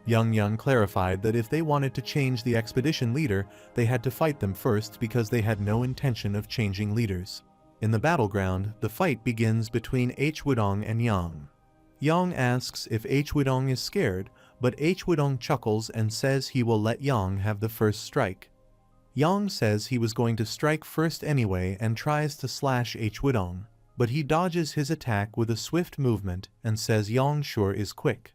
Speaker 1: Young Yun clarified that if they wanted to change the expedition leader, they had to fight them first because they had no intention of changing leaders. In the battleground, the fight begins between Huidong and Yang. Yang asks if Huidong is scared, but Huidong chuckles and says he will let Yang have the first strike. Yang says he was going to strike first anyway and tries to slash Huidong, but he dodges his attack with a swift movement and says Yang sure is quick.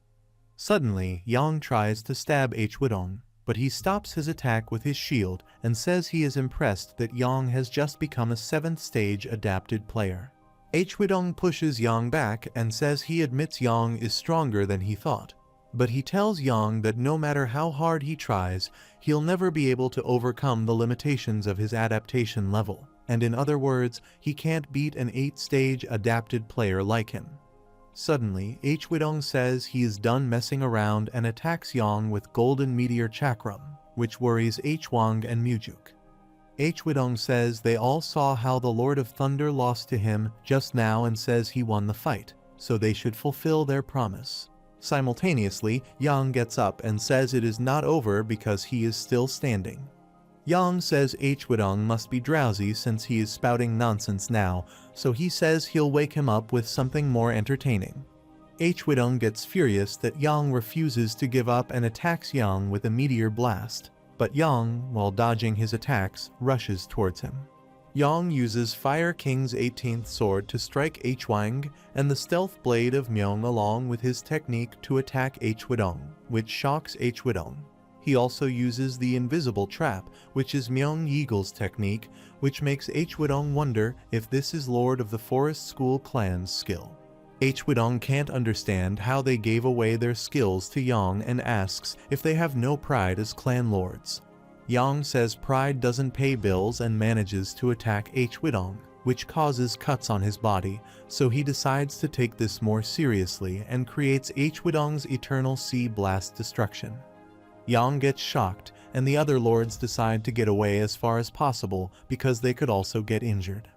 Speaker 1: Suddenly, Yang tries to stab Huidong, but he stops his attack with his shield and says he is impressed that Yang has just become a 7th stage adapted player. Huidong pushes Yang back and says he admits Yang is stronger than he thought, but he tells Yang that no matter how hard he tries, he'll never be able to overcome the limitations of his adaptation level, and in other words, he can't beat an 8th-stage adapted player like him. Suddenly, Huidong says he is done messing around and attacks Yang with Golden Meteor Chakram, which worries Huang and Mujuk. Huidong says they all saw how the Lord of Thunder lost to him just now and says he won the fight, so they should fulfill their promise. Simultaneously, Yang gets up and says it is not over because he is still standing. Yang says Huidong must be drowsy since he is spouting nonsense now, so he says he'll wake him up with something more entertaining. Huidong gets furious that Yang refuses to give up and attacks Yang with a meteor blast, but Yang, while dodging his attacks, rushes towards him. Yang uses Fire King's 18th sword to strike Huang and the stealth blade of Myung along with his technique to attack Huidong, which shocks Huidong. He also uses the invisible trap, which is Myung Yeagle's technique, which makes Huidong wonder if this is Lord of the Forest School Clan's skill. Huidong can't understand how they gave away their skills to Yang and asks if they have no pride as clan lords. Yang says pride doesn't pay bills and manages to attack Huidong, which causes cuts on his body, so he decides to take this more seriously and creates Huidong's Eternal Sea Blast Destruction. Yang gets shocked, and the other lords decide to get away as far as possible because they could also get injured.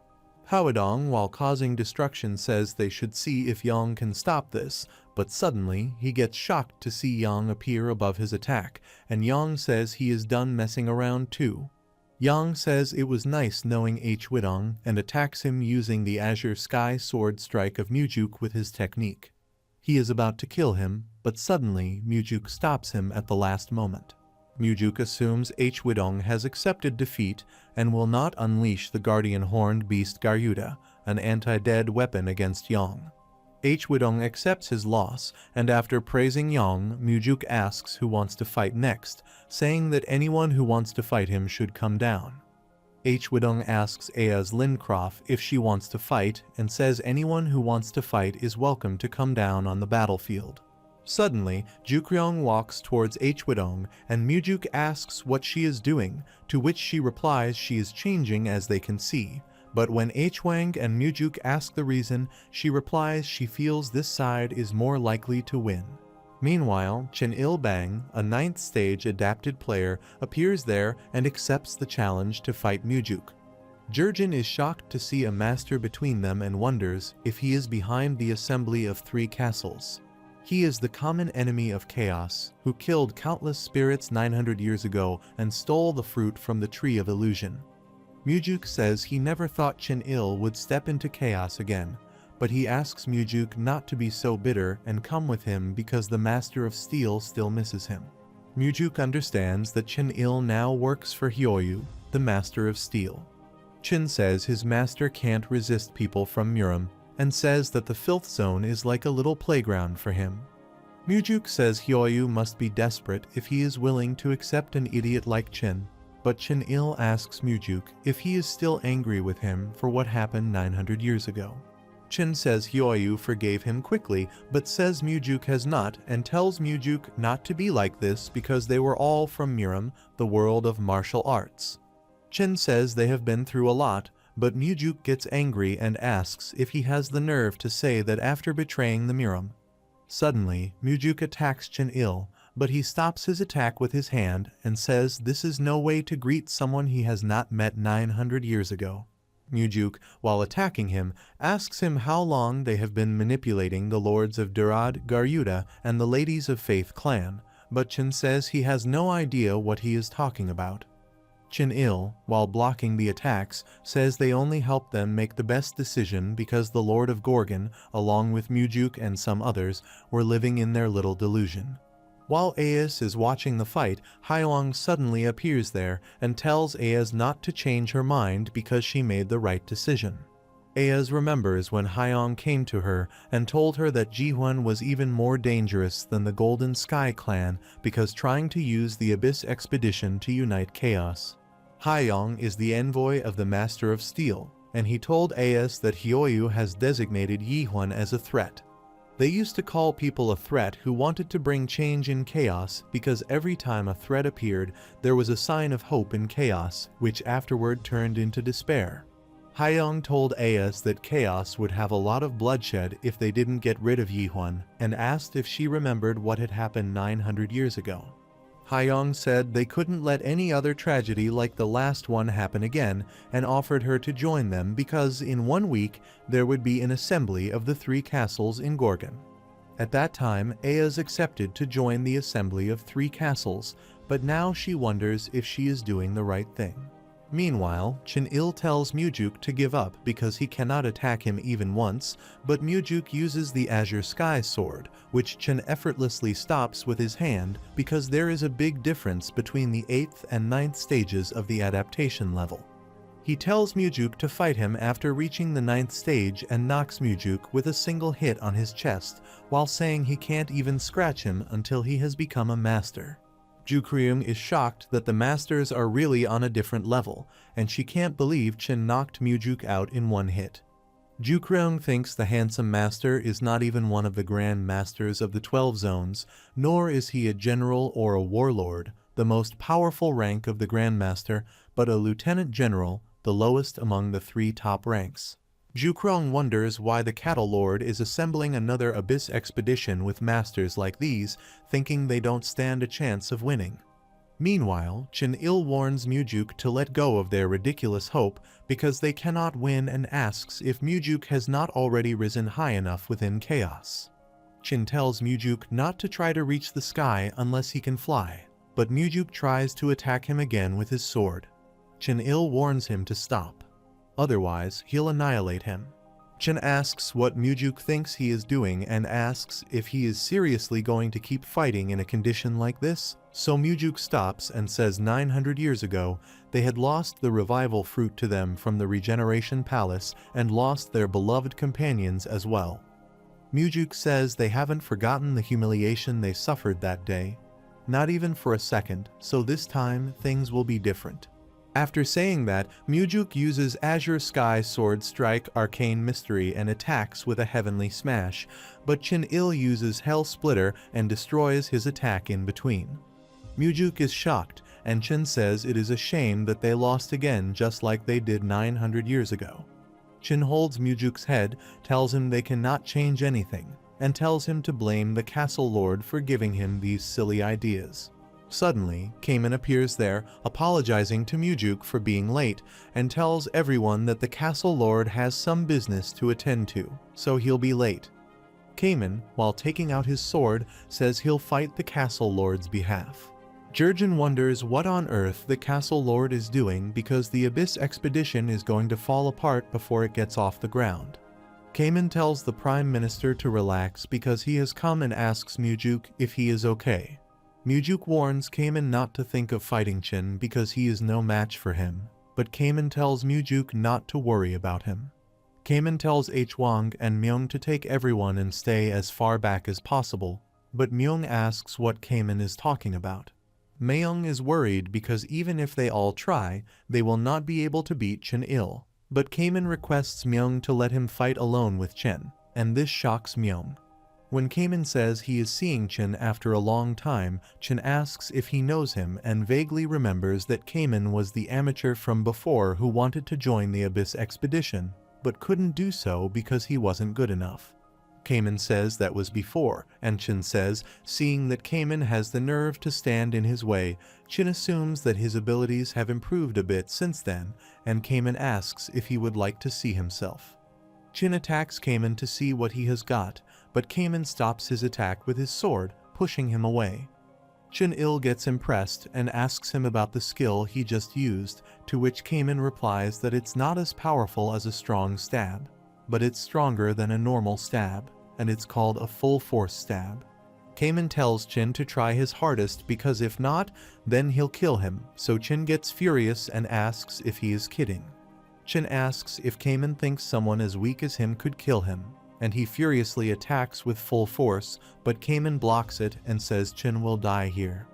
Speaker 1: Huidong, while causing destruction, says they should see if Yang can stop this, but suddenly he gets shocked to see Yang appear above his attack, and Yang says he is done messing around too. Yang says it was nice knowing Huidong and attacks him using the Azure Sky Sword Strike of Mujuk with his technique. He is about to kill him, but suddenly Mujuk stops him at the last moment. Mujuk assumes Huidong has accepted defeat and will not unleash the Guardian Horned Beast Garyuda, an anti-dead weapon against Yang. Huidong accepts his loss, and after praising Yang, Mujuk asks who wants to fight next, saying that anyone who wants to fight him should come down. Huidong asks Aya's Lincroft if she wants to fight and says anyone who wants to fight is welcome to come down on the battlefield. Suddenly, Jukryong walks towards Huidong and Mujuk asks what she is doing, to which she replies she is changing as they can see. But when Huang and Mujuk ask the reason, she replies she feels this side is more likely to win. Meanwhile, Chen Il-bang, a 9th stage adapted player, appears there and accepts the challenge to fight Mujuk. Jurgen is shocked to see a master between them and wonders if he is behind the assembly of 3 castles. He is the common enemy of chaos, who killed countless spirits 900 years ago and stole the fruit from the Tree of Illusion. Mujuk says he never thought Chen Il would step into chaos again, but he asks Mujuk not to be so bitter and come with him because the Master of Steel still misses him. Mujuk understands that Chen Il now works for Hyoyu, the Master of Steel. Chen says his master can't resist people from Muram, and says that the filth zone is like a little playground for him. Mujuk says Hyoyu must be desperate if he is willing to accept an idiot like Chin, but Chin-il asks Mujuk if he is still angry with him for what happened 900 years ago. Chin says Hyoyu forgave him quickly, but says Mujuk has not, and tells Mujuk not to be like this because they were all from Miram, the world of martial arts. Chin says they have been through a lot, but Mujuk gets angry and asks if he has the nerve to say that after betraying the Miram. Suddenly, Mujuk attacks Chin-il, but he stops his attack with his hand and says this is no way to greet someone he has not met 900 years ago. Mujuk, while attacking him, asks him how long they have been manipulating the lords of Durad, Garyuda, and the ladies of Faith clan, but Chin says he has no idea what he is talking about. Chin-il, while blocking the attacks, says they only help them make the best decision because the Lord of Gorgon, along with Mujuk and some others, were living in their little delusion. While Ayaz is watching the fight, Hyong suddenly appears there and tells Ayaz not to change her mind because she made the right decision. Ayaz remembers when Hyong came to her and told her that Jihuan was even more dangerous than the Golden Sky clan because trying to use the Abyss expedition to unite chaos. Hyong is the envoy of the Master of Steel, and he told Ayaz that Hyoyu has designated Jihuan as a threat. They used to call people a threat who wanted to bring change in chaos because every time a threat appeared, there was a sign of hope in chaos, which afterward turned into despair. Hyong told Ayaz that chaos would have a lot of bloodshed if they didn't get rid of Jihuan, and asked if she remembered what had happened 900 years ago. Hyong said they couldn't let any other tragedy like the last one happen again, and offered her to join them because in 1 week there would be an assembly of the 3 castles in Gorgon. At that time, Ayaz accepted to join the assembly of 3 castles, but now she wonders if she is doing the right thing. Meanwhile, Chin-il tells Mujuk to give up because he cannot attack him even once, but Mujuk uses the Azure Sky Sword, which Chin effortlessly stops with his hand because there is a big difference between the 8th and 9th stages of the adaptation level. He tells Mujuk to fight him after reaching the 9th stage and knocks Mujuk with a single hit on his chest, while saying he can't even scratch him until he has become a master. Jukryung is shocked that the masters are really on a different level, and she can't believe Chin knocked Mujuk out in 1 hit. Jukryung thinks the handsome master is not even one of the grand masters of the 12 zones, nor is he a general or a warlord, the most powerful rank of the grandmaster, but a lieutenant general, the lowest among the 3 top ranks. Jukryung wonders why the Cattle Lord is assembling another Abyss expedition with masters like these, thinking they don't stand a chance of winning. Meanwhile, Chin-il warns Mujuk to let go of their ridiculous hope because they cannot win and asks if Mujuk has not already risen high enough within chaos. Chin tells Mujuk not to try to reach the sky unless he can fly, but Mujuk tries to attack him again with his sword. Chin-il warns him to stop. Otherwise, he'll annihilate him. Chin asks what Mujuk thinks he is doing and asks if he is seriously going to keep fighting in a condition like this. So Mujuk stops and says 900 years ago, they had lost the revival fruit to them from the Regeneration Palace and lost their beloved companions as well. Mujuk says they haven't forgotten the humiliation they suffered that day. Not even for a second, so this time things will be different. After saying that, Mujuk uses Azure Sky Sword Strike Arcane Mystery and attacks with a Heavenly Smash, but Chin-il uses Hell Splitter and destroys his attack in between. Mujuk is shocked, and Chin says it is a shame that they lost again just like they did 900 years ago. Chin holds Mujuk's head, tells him they cannot change anything, and tells him to blame the Castle Lord for giving him these silly ideas. Suddenly, Cayman appears there, apologizing to Mujuk for being late, and tells everyone that the Castle Lord has some business to attend to, so he'll be late. Cayman, while taking out his sword, says he'll fight the Castle Lord's behalf. Jurgen wonders what on earth the Castle Lord is doing because the Abyss expedition is going to fall apart before it gets off the ground. Cayman tells the Prime Minister to relax because he has come and asks Mujuk if he is okay. Mujuk warns Cayman not to think of fighting Chin because he is no match for him, but Cayman tells Mujuk not to worry about him. Cayman tells Hwang and Myung to take everyone and stay as far back as possible, but Myung asks what Cayman is talking about. Myung is worried because even if they all try, they will not be able to beat Chen-il. But Cayman requests Myung to let him fight alone with Chen, and this shocks Myung. When Cayman says he is seeing Chen after a long time, Chen asks if he knows him and vaguely remembers that Cayman was the amateur from before who wanted to join the Abyss expedition, but couldn't do so because he wasn't good enough. Cayman says that was before, and Chen says, seeing that Cayman has the nerve to stand in his way, Chen assumes that his abilities have improved a bit since then, and Cayman asks if he would like to see himself. Chen attacks Cayman to see what he has got, but Cayman stops his attack with his sword, pushing him away. Chen-il gets impressed and asks him about the skill he just used, to which Cayman replies that it's not as powerful as a strong stab, but it's stronger than a normal stab, and it's called a full-force stab. Cayman tells Chen to try his hardest because if not, then he'll kill him, so Chen gets furious and asks if he is kidding. Chen asks if Cayman thinks someone as weak as him could kill him, and he furiously attacks with full force, but Cayman blocks it and says Chen will die here.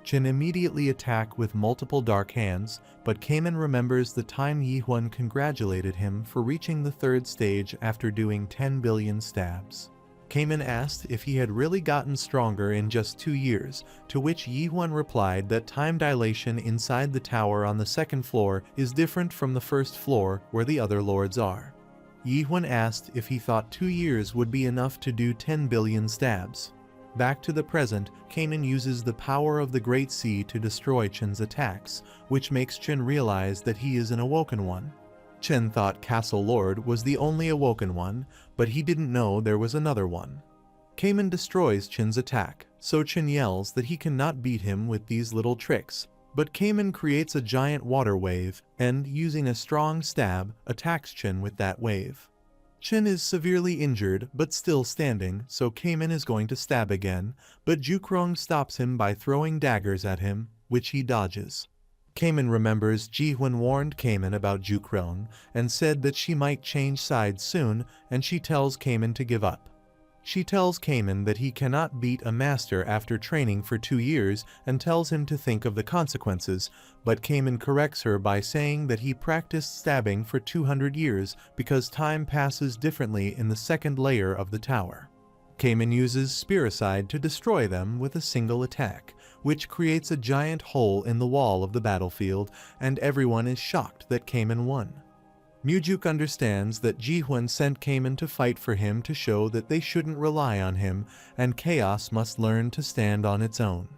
Speaker 1: Chen immediately attacks with multiple dark hands, but Cayman remembers the time Yi-Huan congratulated him for reaching the 3rd stage after doing 10 billion stabs. Cayman asked if he had really gotten stronger in just 2 years, to which Yi-Huan replied that time dilation inside the tower on the 2nd floor is different from the 1st floor where the other lords are. Yi-Huan asked if he thought 2 years would be enough to do 10 billion stabs. Back to the present, Cayman uses the power of the Great Sea to destroy Chen's attacks, which makes Chen realize that he is an awoken one. Chen thought Castle Lord was the only awoken one, but he didn't know there was another one. Cayman destroys Chen's attack, so Chen yells that he cannot beat him with these little tricks. But Cayman creates a giant water wave and, using a strong stab, attacks Chen with that wave. Chen is severely injured but still standing, so Cayman is going to stab again, but Jukrong stops him by throwing daggers at him, which he dodges. Cayman remembers Ji-Huan warned Cayman about Jukrong and said that she might change sides soon, and she tells Cayman to give up. She tells Cayman that he cannot beat a master after training for 2 years and tells him to think of the consequences, but Cayman corrects her by saying that he practiced stabbing for 200 years because time passes differently in the 2nd layer of the tower. Cayman uses Spiricide to destroy them with a single attack, which creates a giant hole in the wall of the battlefield, and everyone is shocked that Cayman won. Mujuk understands that Ji-Huan sent Cayman to fight for him to show that they shouldn't rely on him, and Chaos must learn to stand on its own.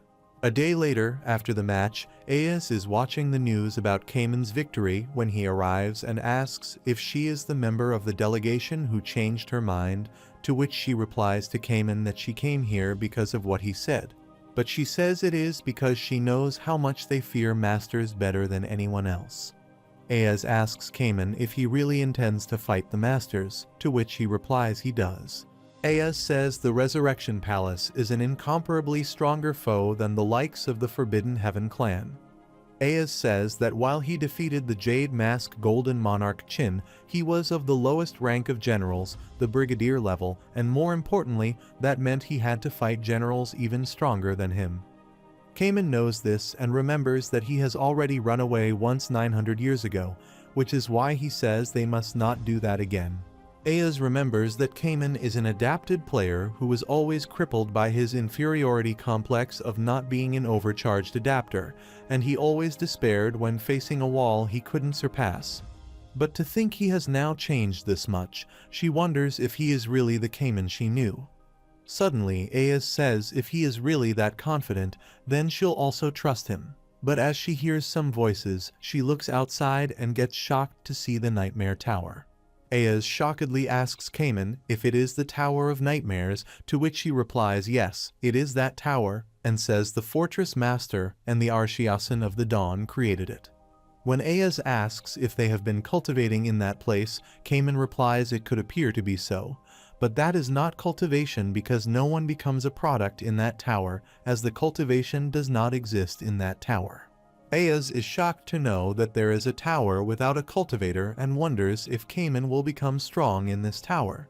Speaker 1: A day later, after the match, Aes is watching the news about Cayman's victory when he arrives and asks if she is the member of the delegation who changed her mind, to which she replies to Cayman that she came here because of what he said. But she says it is because she knows how much they fear masters better than anyone else. Aes asks Cayman if he really intends to fight the masters, to which he replies he does. Aes says the Resurrection Palace is an incomparably stronger foe than the likes of the Forbidden Heaven clan. Aes says that while he defeated the Jade Mask Golden Monarch Qin, he was of the lowest rank of generals, the brigadier level, and more importantly, that meant he had to fight generals even stronger than him. Cayman knows this and remembers that he has already run away once 900 years ago, which is why he says they must not do that again. Aes remembers that Cayman is an adapted player who was always crippled by his inferiority complex of not being an overcharged adapter, and he always despaired when facing a wall he couldn't surpass. But to think he has now changed this much, she wonders if he is really the Cayman she knew. Suddenly, Aes says if he is really that confident, then she'll also trust him. But as she hears some voices, she looks outside and gets shocked to see the Nightmare Tower. Aes shockedly asks Cayman if it is the Tower of Nightmares, to which he replies yes, it is that tower, and says the Fortress Master and the Arshiasan of the Dawn created it. When Aes asks if they have been cultivating in that place, Cayman replies it could appear to be so. But that is not cultivation because no one becomes a product in that tower, as the cultivation does not exist in that tower. Ayaz is shocked to know that there is a tower without a cultivator and wonders if Cayman will become strong in this tower.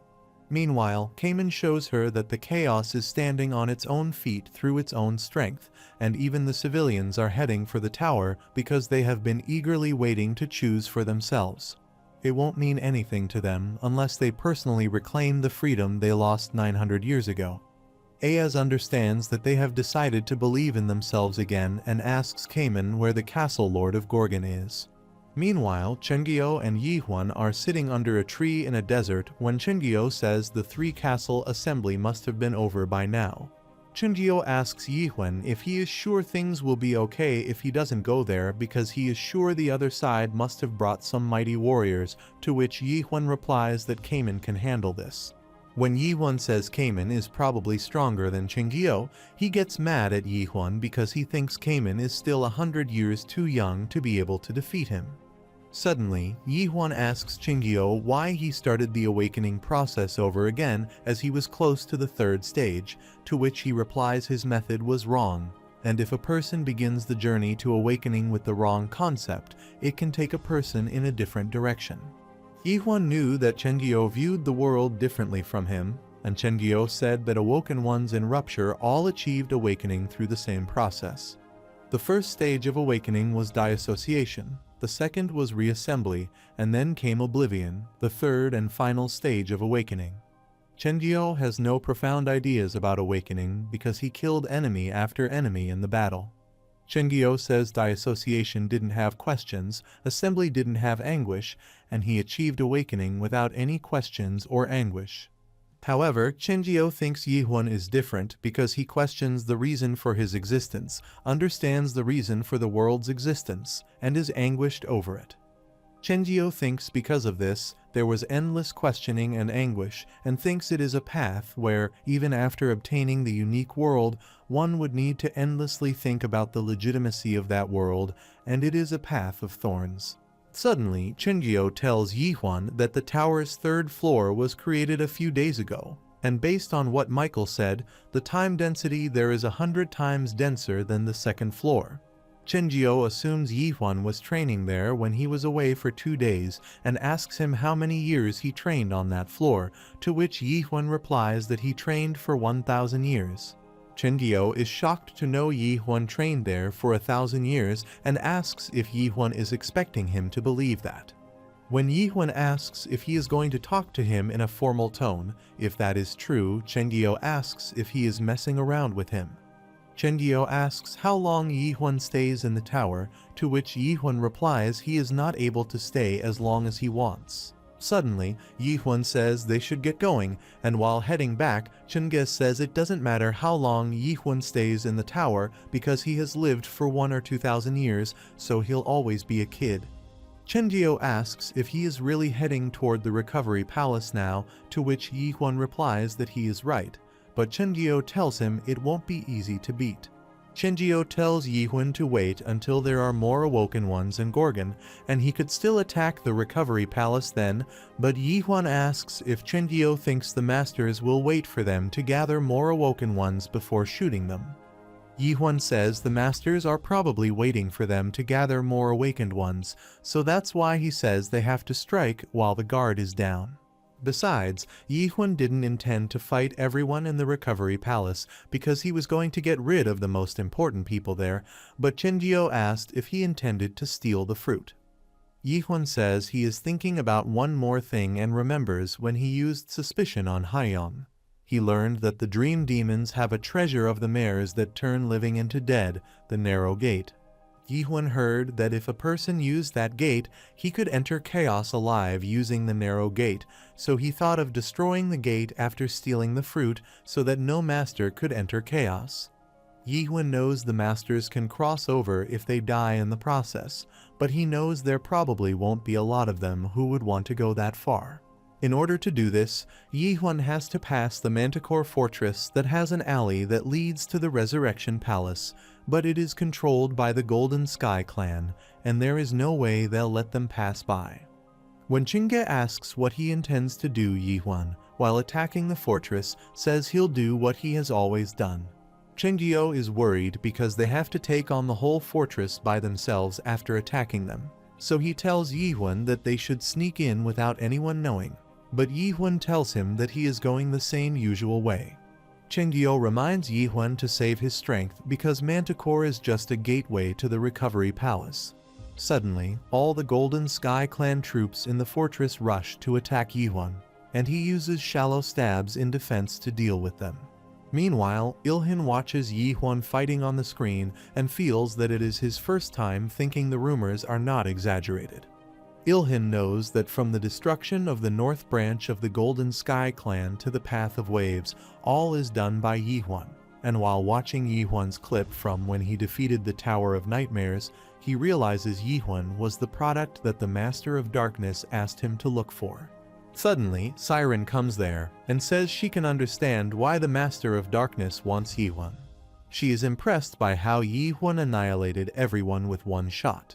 Speaker 1: Meanwhile, Cayman shows her that the chaos is standing on its own feet through its own strength, and even the civilians are heading for the tower because they have been eagerly waiting to choose for themselves. It won't mean anything to them unless they personally reclaim the freedom they lost 900 years ago. Ayaz understands that they have decided to believe in themselves again and asks Cayman where the castle lord of Gorgon is. Meanwhile, Chengyo and Yihwan are sitting under a tree in a desert when Chengyo says the three-castle assembly must have been over by now. Chengyo asks Yihwan if he is sure things will be okay if he doesn't go there because he is sure the other side must have brought some mighty warriors, to which Yihwan replies that Cayman can handle this. When Yihwan says Cayman is probably stronger than Chengyo, he gets mad at Yihwan because he thinks Cayman is still 100 years too young to be able to defeat him. Suddenly, Yihwan asks Chengyo why he started the awakening process over again as he was close to the third stage, to which he replies his method was wrong, and if a person begins the journey to awakening with the wrong concept, it can take a person in a different direction. Yihwan knew that Chengyo viewed the world differently from him, and Chengyo said that awoken ones in rupture all achieved awakening through the same process. The first stage of awakening was dissociation. The second was reassembly, and then came oblivion, the third and final stage of awakening. Chengyo has no profound ideas about awakening because he killed enemy after enemy in the battle. Chengyo says dissociation didn't have questions, assembly didn't have anguish, and he achieved awakening without any questions or anguish. However, Chengyo thinks Yihwan is different because he questions the reason for his existence, understands the reason for the world's existence, and is anguished over it. Chengyo thinks because of this, there was endless questioning and anguish, and thinks it is a path where, even after obtaining the unique world, one would need to endlessly think about the legitimacy of that world, and it is a path of thorns. Suddenly, Chengyo tells Yihwan that the tower's third floor was created a few days ago, and based on what Michael said, the time density there is 100 times denser than the second floor. Chengyo assumes Yihwan was training there when he was away for 2 days and asks him how many years he trained on that floor, to which Yihwan replies that he trained for 1,000 years. Chengyo is shocked to know Yihwan trained there for 1,000 years and asks if Yihwan is expecting him to believe that. When Yihwan asks if he is going to talk to him in a formal tone, if that is true, Chengyo asks if he is messing around with him. Chengyo asks how long Yihwan stays in the tower, to which Yihwan replies he is not able to stay as long as he wants. Suddenly, Yihwan says they should get going, and while heading back, Chengge says it doesn't matter how long Yihwan stays in the tower because he has lived for 1,000 or 2,000 years, so he'll always be a kid. Chengyo asks if he is really heading toward the recovery palace now, to which Yihwan replies that he is right, but Chengyo tells him it won't be easy to beat. Chengyo tells Yihwan to wait until there are more awoken ones in Gorgon, and he could still attack the recovery palace then, but Yihwan asks if Chengyo thinks the masters will wait for them to gather more awoken ones before shooting them. Yihwan says the masters are probably waiting for them to gather more awakened ones, so that's why he says they have to strike while the guard is down. Besides, Yihwan didn't intend to fight everyone in the recovery palace because he was going to get rid of the most important people there, but Chengyo asked if he intended to steal the fruit. Yihwan says he is thinking about one more thing and remembers when he used suspicion on Haiyan. He learned that the dream demons have a treasure of the mares that turn living into dead, the narrow gate. Yihwan heard that if a person used that gate, he could enter chaos alive using the narrow gate, so he thought of destroying the gate after stealing the fruit so that no master could enter chaos. Yihwan knows the masters can cross over if they die in the process, but he knows there probably won't be a lot of them who would want to go that far. In order to do this, Yihwan has to pass the Manticore Fortress that has an alley that leads to the Resurrection Palace, but it is controlled by the Golden Sky Clan, and there is no way they'll let them pass by. When Chingge asks what he intends to do, Yihwan, while attacking the fortress, says he'll do what he has always done. Chenggyo is worried because they have to take on the whole fortress by themselves after attacking them. So he tells Yihun that they should sneak in without anyone knowing. But Yihun tells him that he is going the same usual way. Chenggyo reminds Yihun to save his strength because Manticore is just a gateway to the recovery palace. Suddenly, all the Golden Sky Clan troops in the fortress rush to attack Yihun, and he uses shallow stabs in defense to deal with them. Meanwhile, Ilhan watches Yihun fighting on the screen and feels that it is his first time thinking the rumors are not exaggerated. Ilhan knows that from the destruction of the north branch of the Golden Sky Clan to the Path of Waves, all is done by Yihun. And while watching Yihun's clip from when he defeated the Tower of Nightmares, he realizes Yihun was the product that the Master of Darkness asked him to look for. Suddenly, Siren comes there and says she can understand why the Master of Darkness wants Yihun. She is impressed by how Yihun annihilated everyone with one shot.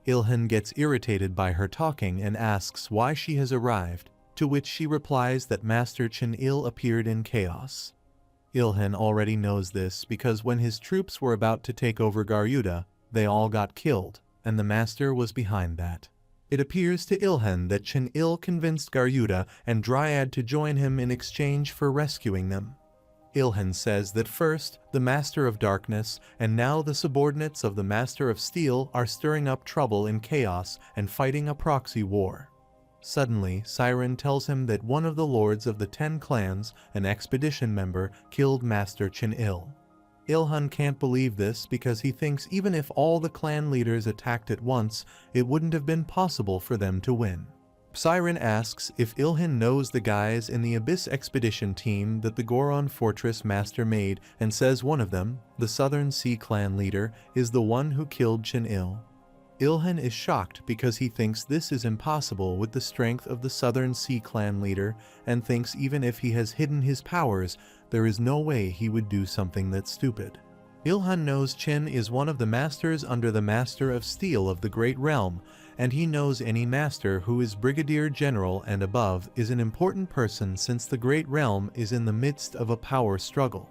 Speaker 1: Ilhan gets irritated by her talking and asks why she has arrived, to which she replies that Master Chen-Il appeared in chaos. Ilhan already knows this because when his troops were about to take over Garuda, they all got killed, and the Master was behind that. It appears to Ilhan that Chen-Il convinced Garuda and Dryad to join him in exchange for rescuing them. Ilhan says that first, the Master of Darkness and now the subordinates of the Master of Steel are stirring up trouble in chaos and fighting a proxy war. Suddenly, Siren tells him that one of the lords of the 10 clans, an expedition member, killed Master Chen-Il. Ilhan can't believe this because he thinks even if all the clan leaders attacked at once, it wouldn't have been possible for them to win. Siren asks if Ilhan knows the guys in the Abyss expedition team that the Goron Fortress Master made and says one of them, the Southern Sea Clan leader, is the one who killed Chen-Il. Ilhan is shocked because he thinks this is impossible with the strength of the Southern Sea Clan leader and thinks even if he has hidden his powers, there is no way he would do something that stupid. Ilhan knows Chen is one of the masters under the Master of Steel of the Great Realm, and he knows any master who is Brigadier General and above is an important person since the Great Realm is in the midst of a power struggle.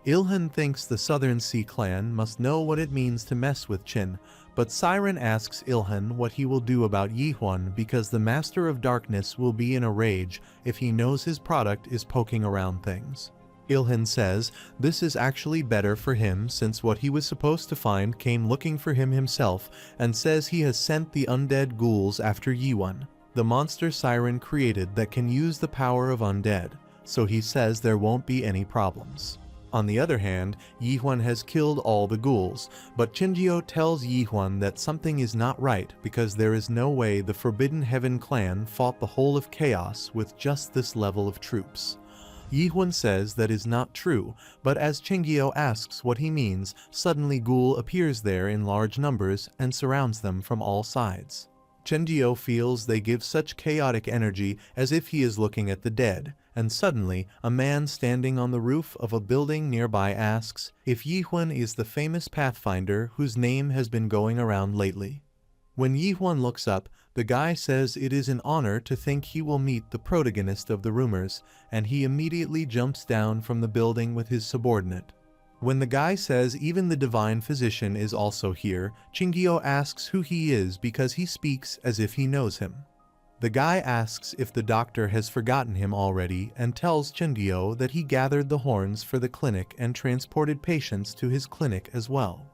Speaker 1: Ilhan thinks the Southern Sea Clan must know what it means to mess with Chen, but Siren asks Ilhan what he will do about Yihun because the Master of Darkness will be in a rage if he knows his product is poking around things. Ilhan says this is actually better for him since what he was supposed to find came looking for him himself and says he has sent the undead ghouls after Yihun, the monster Siren created that can use the power of undead, so he says there won't be any problems. On the other hand, Yihun has killed all the ghouls, but Chenggyo tells Yihun that something is not right because there is no way the Forbidden Heaven clan fought the whole of Chaos with just this level of troops. Yihun says that is not true, but as Chenggyo asks what he means, suddenly Ghoul appears there in large numbers and surrounds them from all sides. Chenggyo feels they give such chaotic energy as if he is looking at the dead, and suddenly a man standing on the roof of a building nearby asks if Yihun is the famous pathfinder whose name has been going around lately. When Yihun looks up, the guy says it is an honor to think he will meet the protagonist of the rumors, and he immediately jumps down from the building with his subordinate. When the guy says even the divine physician is also here, Chenggyo asks who he is because he speaks as if he knows him. The guy asks if the doctor has forgotten him already and tells Chenggyo that he gathered the horns for the clinic and transported patients to his clinic as well.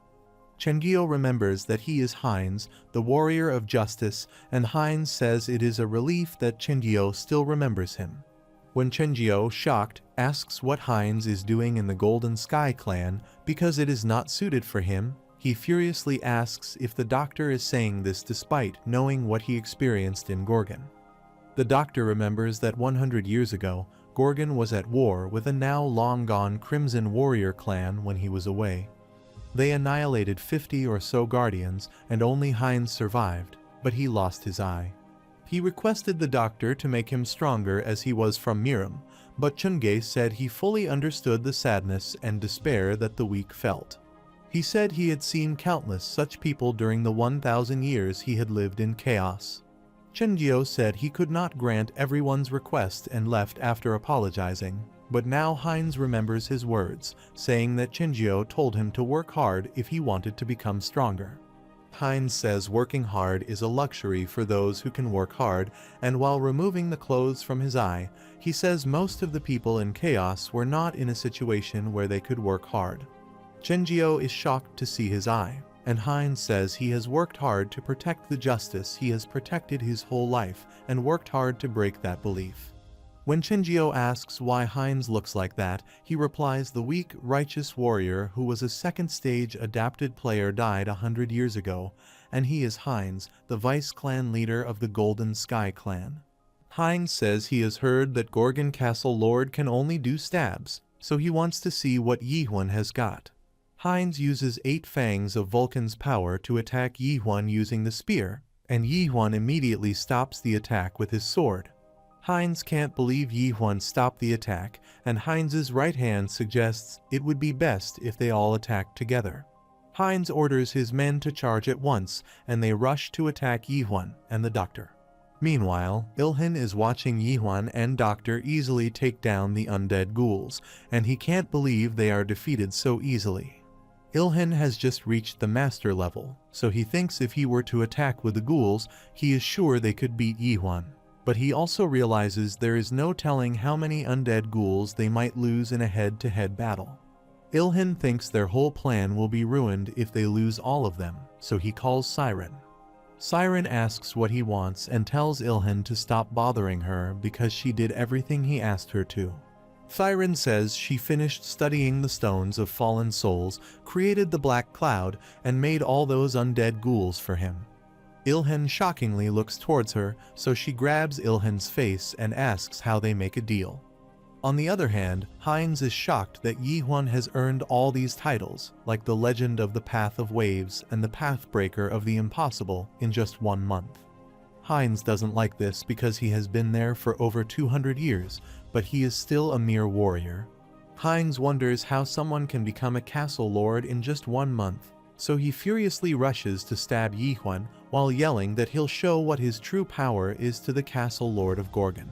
Speaker 1: Chenggyo remembers that he is Heinz, the warrior of justice, and Heinz says it is a relief that Chenggyo still remembers him. When Chenggyo, shocked, asks what Heinz is doing in the Golden Sky Clan because it is not suited for him, he furiously asks if the doctor is saying this despite knowing what he experienced in Gorgon. The doctor remembers that 100 years ago, Gorgon was at war with a now long-gone Crimson Warrior clan when he was away. They annihilated 50 or so guardians, and only Heinz survived, but he lost his eye. He requested the doctor to make him stronger as he was from Miram, but Chungay said he fully understood the sadness and despair that the weak felt. He said he had seen countless such people during the 1,000 years he had lived in chaos. Chenggyo said he could not grant everyone's request and left after apologizing. But now Heinz remembers his words, saying that Chinjio told him to work hard if he wanted to become stronger. Heinz says working hard is a luxury for those who can work hard, and while removing the clothes from his eye, he says most of the people in Chaos were not in a situation where they could work hard. Chinjio is shocked to see his eye, and Heinz says he has worked hard to protect the justice he has protected his whole life and worked hard to break that belief. When Chinjio asks why Heinz looks like that, he replies the weak, righteous warrior who was a second-stage adapted player died 100 years ago, and he is Heinz, the vice clan leader of the Golden Sky clan. Heinz says he has heard that Gorgon Castle Lord can only do stabs, so he wants to see what Yihun has got. Heinz uses 8 fangs of Vulcan's power to attack Yihun using the spear, and Yihun immediately stops the attack with his sword. Heinz can't believe Yihun stopped the attack, and Heinz's right hand suggests it would be best if they all attacked together. Heinz orders his men to charge at once, and they rush to attack Yihun and the doctor. Meanwhile, Ilhan is watching Yihun and Doctor easily take down the undead ghouls, and he can't believe they are defeated so easily. Ilhan has just reached the master level, so he thinks if he were to attack with the ghouls, he is sure they could beat Yihun. But he also realizes there is no telling how many undead ghouls they might lose in a head-to-head battle. Ilhan thinks their whole plan will be ruined if they lose all of them, so he calls Siren. Siren asks what he wants and tells Ilhan to stop bothering her because she did everything he asked her to. Siren says she finished studying the stones of fallen souls, created the black cloud, and made all those undead ghouls for him. Ilhan shockingly looks towards her, so she grabs Ilhan's face and asks how they make a deal. On the other hand, Heinz is shocked that Yihun has earned all these titles, like the Legend of the Path of Waves and the Pathbreaker of the Impossible, in just 1 month. Heinz doesn't like this because he has been there for over 200 years, but he is still a mere warrior. Heinz wonders how someone can become a castle lord in just 1 month, so he furiously rushes to stab Yihun while yelling that he'll show what his true power is to the castle lord of Gorgon.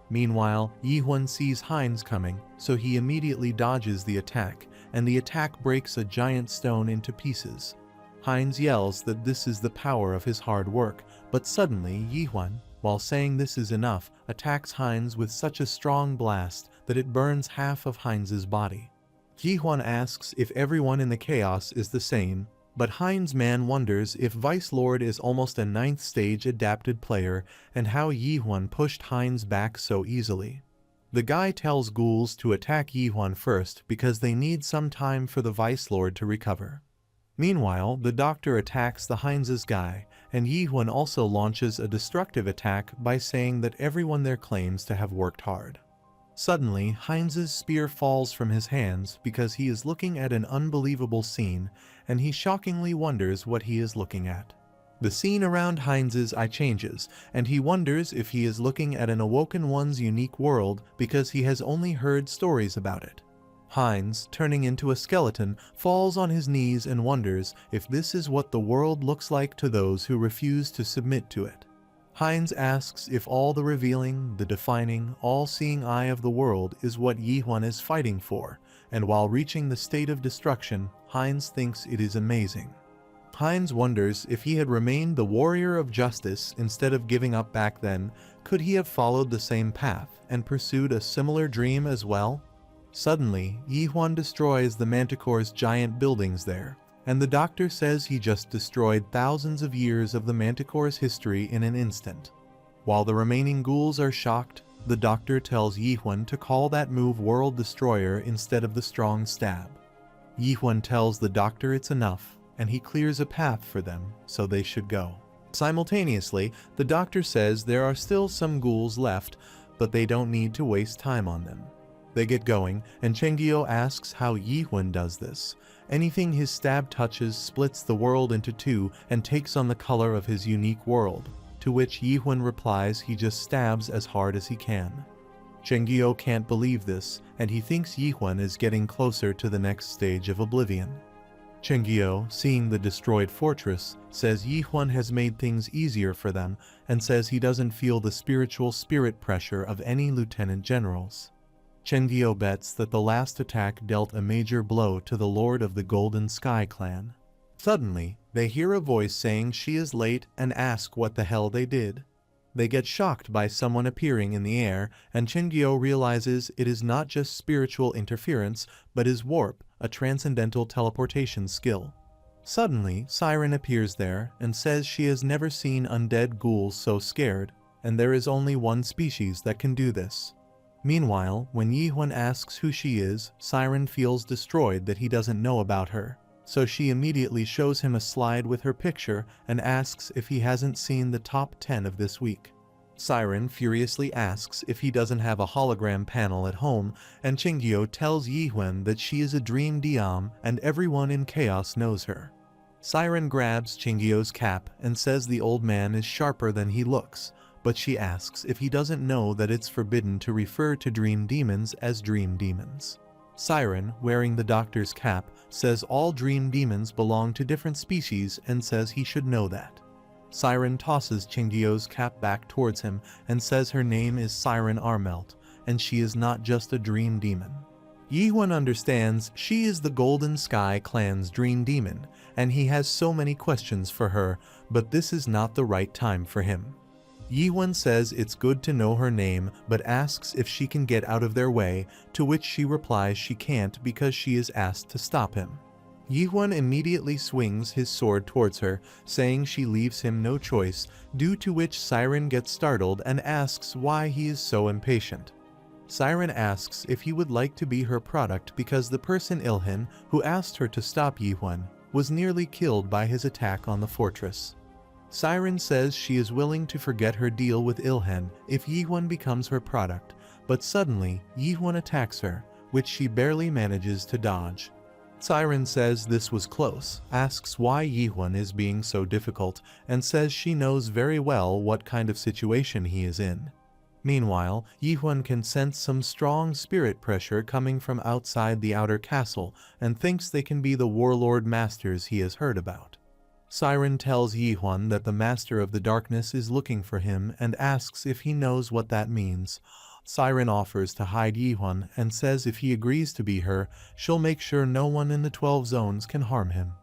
Speaker 1: Meanwhile, Yihun sees Heinz coming, so he immediately dodges the attack, and the attack breaks a giant stone into pieces. Heinz yells that this is the power of his hard work, but suddenly Yihun, while saying this is enough, attacks Heinz with such a strong blast that it burns half of Heinz's body. Yihun asks if everyone in the chaos is the same, but Heinz man wonders if Vice Lord is almost a 9th stage adapted player and how Yihun pushed Heinz back so easily. The guy tells ghouls to attack Yihun first because they need some time for the Vice Lord to recover. Meanwhile, the doctor attacks the Heinz's guy, and Yihun also launches a destructive attack by saying that everyone there claims to have worked hard. Suddenly, Heinz's spear falls from his hands because he is looking at an unbelievable scene, and he shockingly wonders what he is looking at. The scene around Heinz's eye changes, and he wonders if he is looking at an Awoken One's unique world because he has only heard stories about it. Heinz, turning into a skeleton, falls on his knees and wonders if this is what the world looks like to those who refuse to submit to it. Heinz asks if all the revealing, the defining, all-seeing eye of the world is what Yihun is fighting for, and while reaching the state of destruction, Heinz thinks it is amazing. Heinz wonders if he had remained the warrior of justice instead of giving up back then, could he have followed the same path and pursued a similar dream as well? Suddenly, Yihun destroys the Manticore's giant buildings there, and the doctor says he just destroyed thousands of years of the Manticore's history in an instant. While the remaining ghouls are shocked, the doctor tells Yihun to call that move World Destroyer instead of the strong stab. Yihun tells the doctor it's enough, and he clears a path for them, so they should go. Simultaneously, the doctor says there are still some ghouls left, but they don't need to waste time on them. They get going, and Chenggyo asks how Yihun does this. Anything his stab touches splits the world into 2 and takes on the color of his unique world, to which Yihun replies he just stabs as hard as he can. Chenggyo can't believe this, and he thinks Yihun is getting closer to the next stage of oblivion. Chenggyo, seeing the destroyed fortress, says Yihun has made things easier for them and says he doesn't feel the spiritual spirit pressure of any lieutenant generals. Chengyo bets that the last attack dealt a major blow to the Lord of the Golden Sky clan. Suddenly, they hear a voice saying she is late and ask what the hell they did. They get shocked by someone appearing in the air, and Chengyo realizes it is not just spiritual interference, but is warp, a transcendental teleportation skill. Suddenly, Siren appears there and says she has never seen undead ghouls so scared, and there is only one species that can do this. Meanwhile, when Yihun asks who she is, Siren feels destroyed that he doesn't know about her. So she immediately shows him a slide with her picture and asks if he hasn't seen the top 10 of this week. Siren furiously asks if he doesn't have a hologram panel at home, and Chengyo tells Yihun that she is a dream Diam and everyone in Chaos knows her. Siren grabs Chengyo's cap and says the old man is sharper than he looks, but she asks if he doesn't know that it's forbidden to refer to dream demons as dream demons. Siren, wearing the doctor's cap, says all dream demons belong to different species and says he should know that. Siren tosses Chengyo's cap back towards him and says her name is Siren Armelt, and she is not just a dream demon. Yihun understands she is the Golden Sky clan's dream demon, and he has so many questions for her, but this is not the right time for him. Yihun says it's good to know her name, but asks if she can get out of their way, to which she replies she can't because she is asked to stop him. Yihun immediately swings his sword towards her, saying she leaves him no choice, due to which Siren gets startled and asks why he is so impatient. Siren asks if he would like to be her product because the person Ilhan, who asked her to stop Yihun, was nearly killed by his attack on the fortress. Siren says she is willing to forget her deal with Ilhan if Yihun becomes her product, but suddenly Yihun attacks her, which she barely manages to dodge. Siren says this was close, asks why Yihun is being so difficult, and says she knows very well what kind of situation he is in. Meanwhile, Yihun can sense some strong spirit pressure coming from outside the outer castle and thinks they can be the warlord masters he has heard about. Siren tells Yihun that the Master of the Darkness is looking for him and asks if he knows what that means. Siren offers to hide Yihun and says if he agrees to be her, she'll make sure no one in the 12 zones can harm him.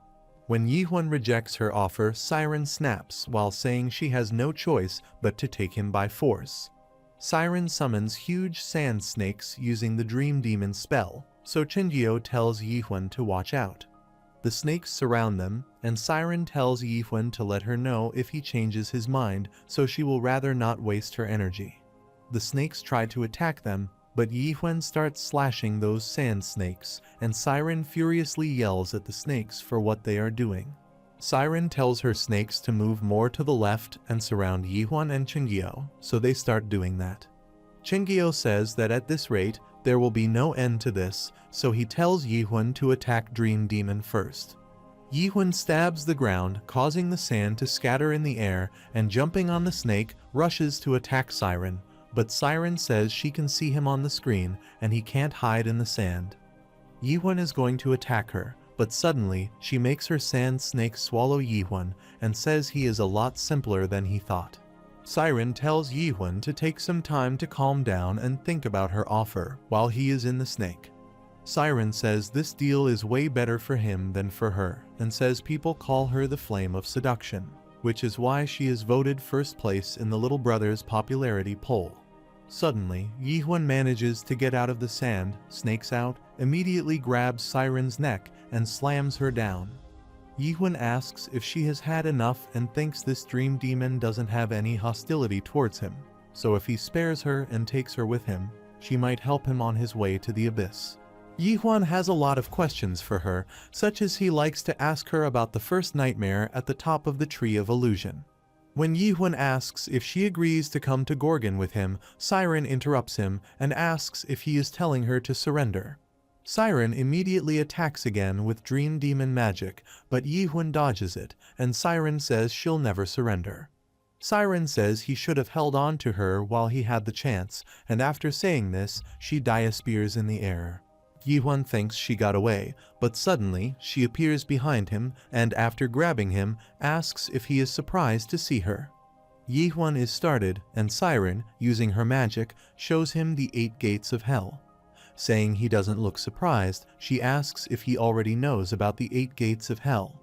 Speaker 1: When Yihun rejects her offer, Siren snaps while saying she has no choice but to take him by force. Siren summons huge sand snakes using the Dream Demon spell, so Chengyo tells Yihun to watch out. The snakes surround them, and Siren tells Yihun to let her know if he changes his mind, so she will rather not waste her energy. The snakes try to attack them, but Yihun starts slashing those sand snakes, and Siren furiously yells at the snakes for what they are doing. Siren tells her snakes to move more to the left and surround Yihun and Chengyo, so they start doing that. Chengyo says that at this rate, there will be no end to this, so he tells Yihun to attack Dream Demon first. Yihun stabs the ground, causing the sand to scatter in the air, and jumping on the snake, rushes to attack Siren, but Siren says she can see him on the screen and he can't hide in the sand. Yihun is going to attack her, but suddenly she makes her sand snake swallow Yihun and says he is a lot simpler than he thought. Siren tells Yihun to take some time to calm down and think about her offer while he is in the snake. Siren says this deal is way better for him than for her, and says people call her the Flame of Seduction, which is why she is voted first place in the little brother's popularity poll. Suddenly, Yihun manages to get out of the sand, snakes out, immediately grabs Siren's neck and slams her down. Yihun asks if she has had enough and thinks this dream demon doesn't have any hostility towards him, so if he spares her and takes her with him, she might help him on his way to the abyss. Yihun has a lot of questions for her, such as he likes to ask her about the first nightmare at the top of the Tree of Illusion. When Yihun asks if she agrees to come to Gorgon with him, Siren interrupts him and asks if he is telling her to surrender. Siren immediately attacks again with Dream Demon magic, but Yihun dodges it, and Siren says she'll never surrender. Siren says he should have held on to her while he had the chance, and after saying this, she diaspears in the air. Yihun thinks she got away, but suddenly she appears behind him and after grabbing him, asks if he is surprised to see her. Yihun is started, and Siren, using her magic, shows him the 8 gates of hell. saying he doesn't look surprised. She asks if he already knows about the 8 gates of hell.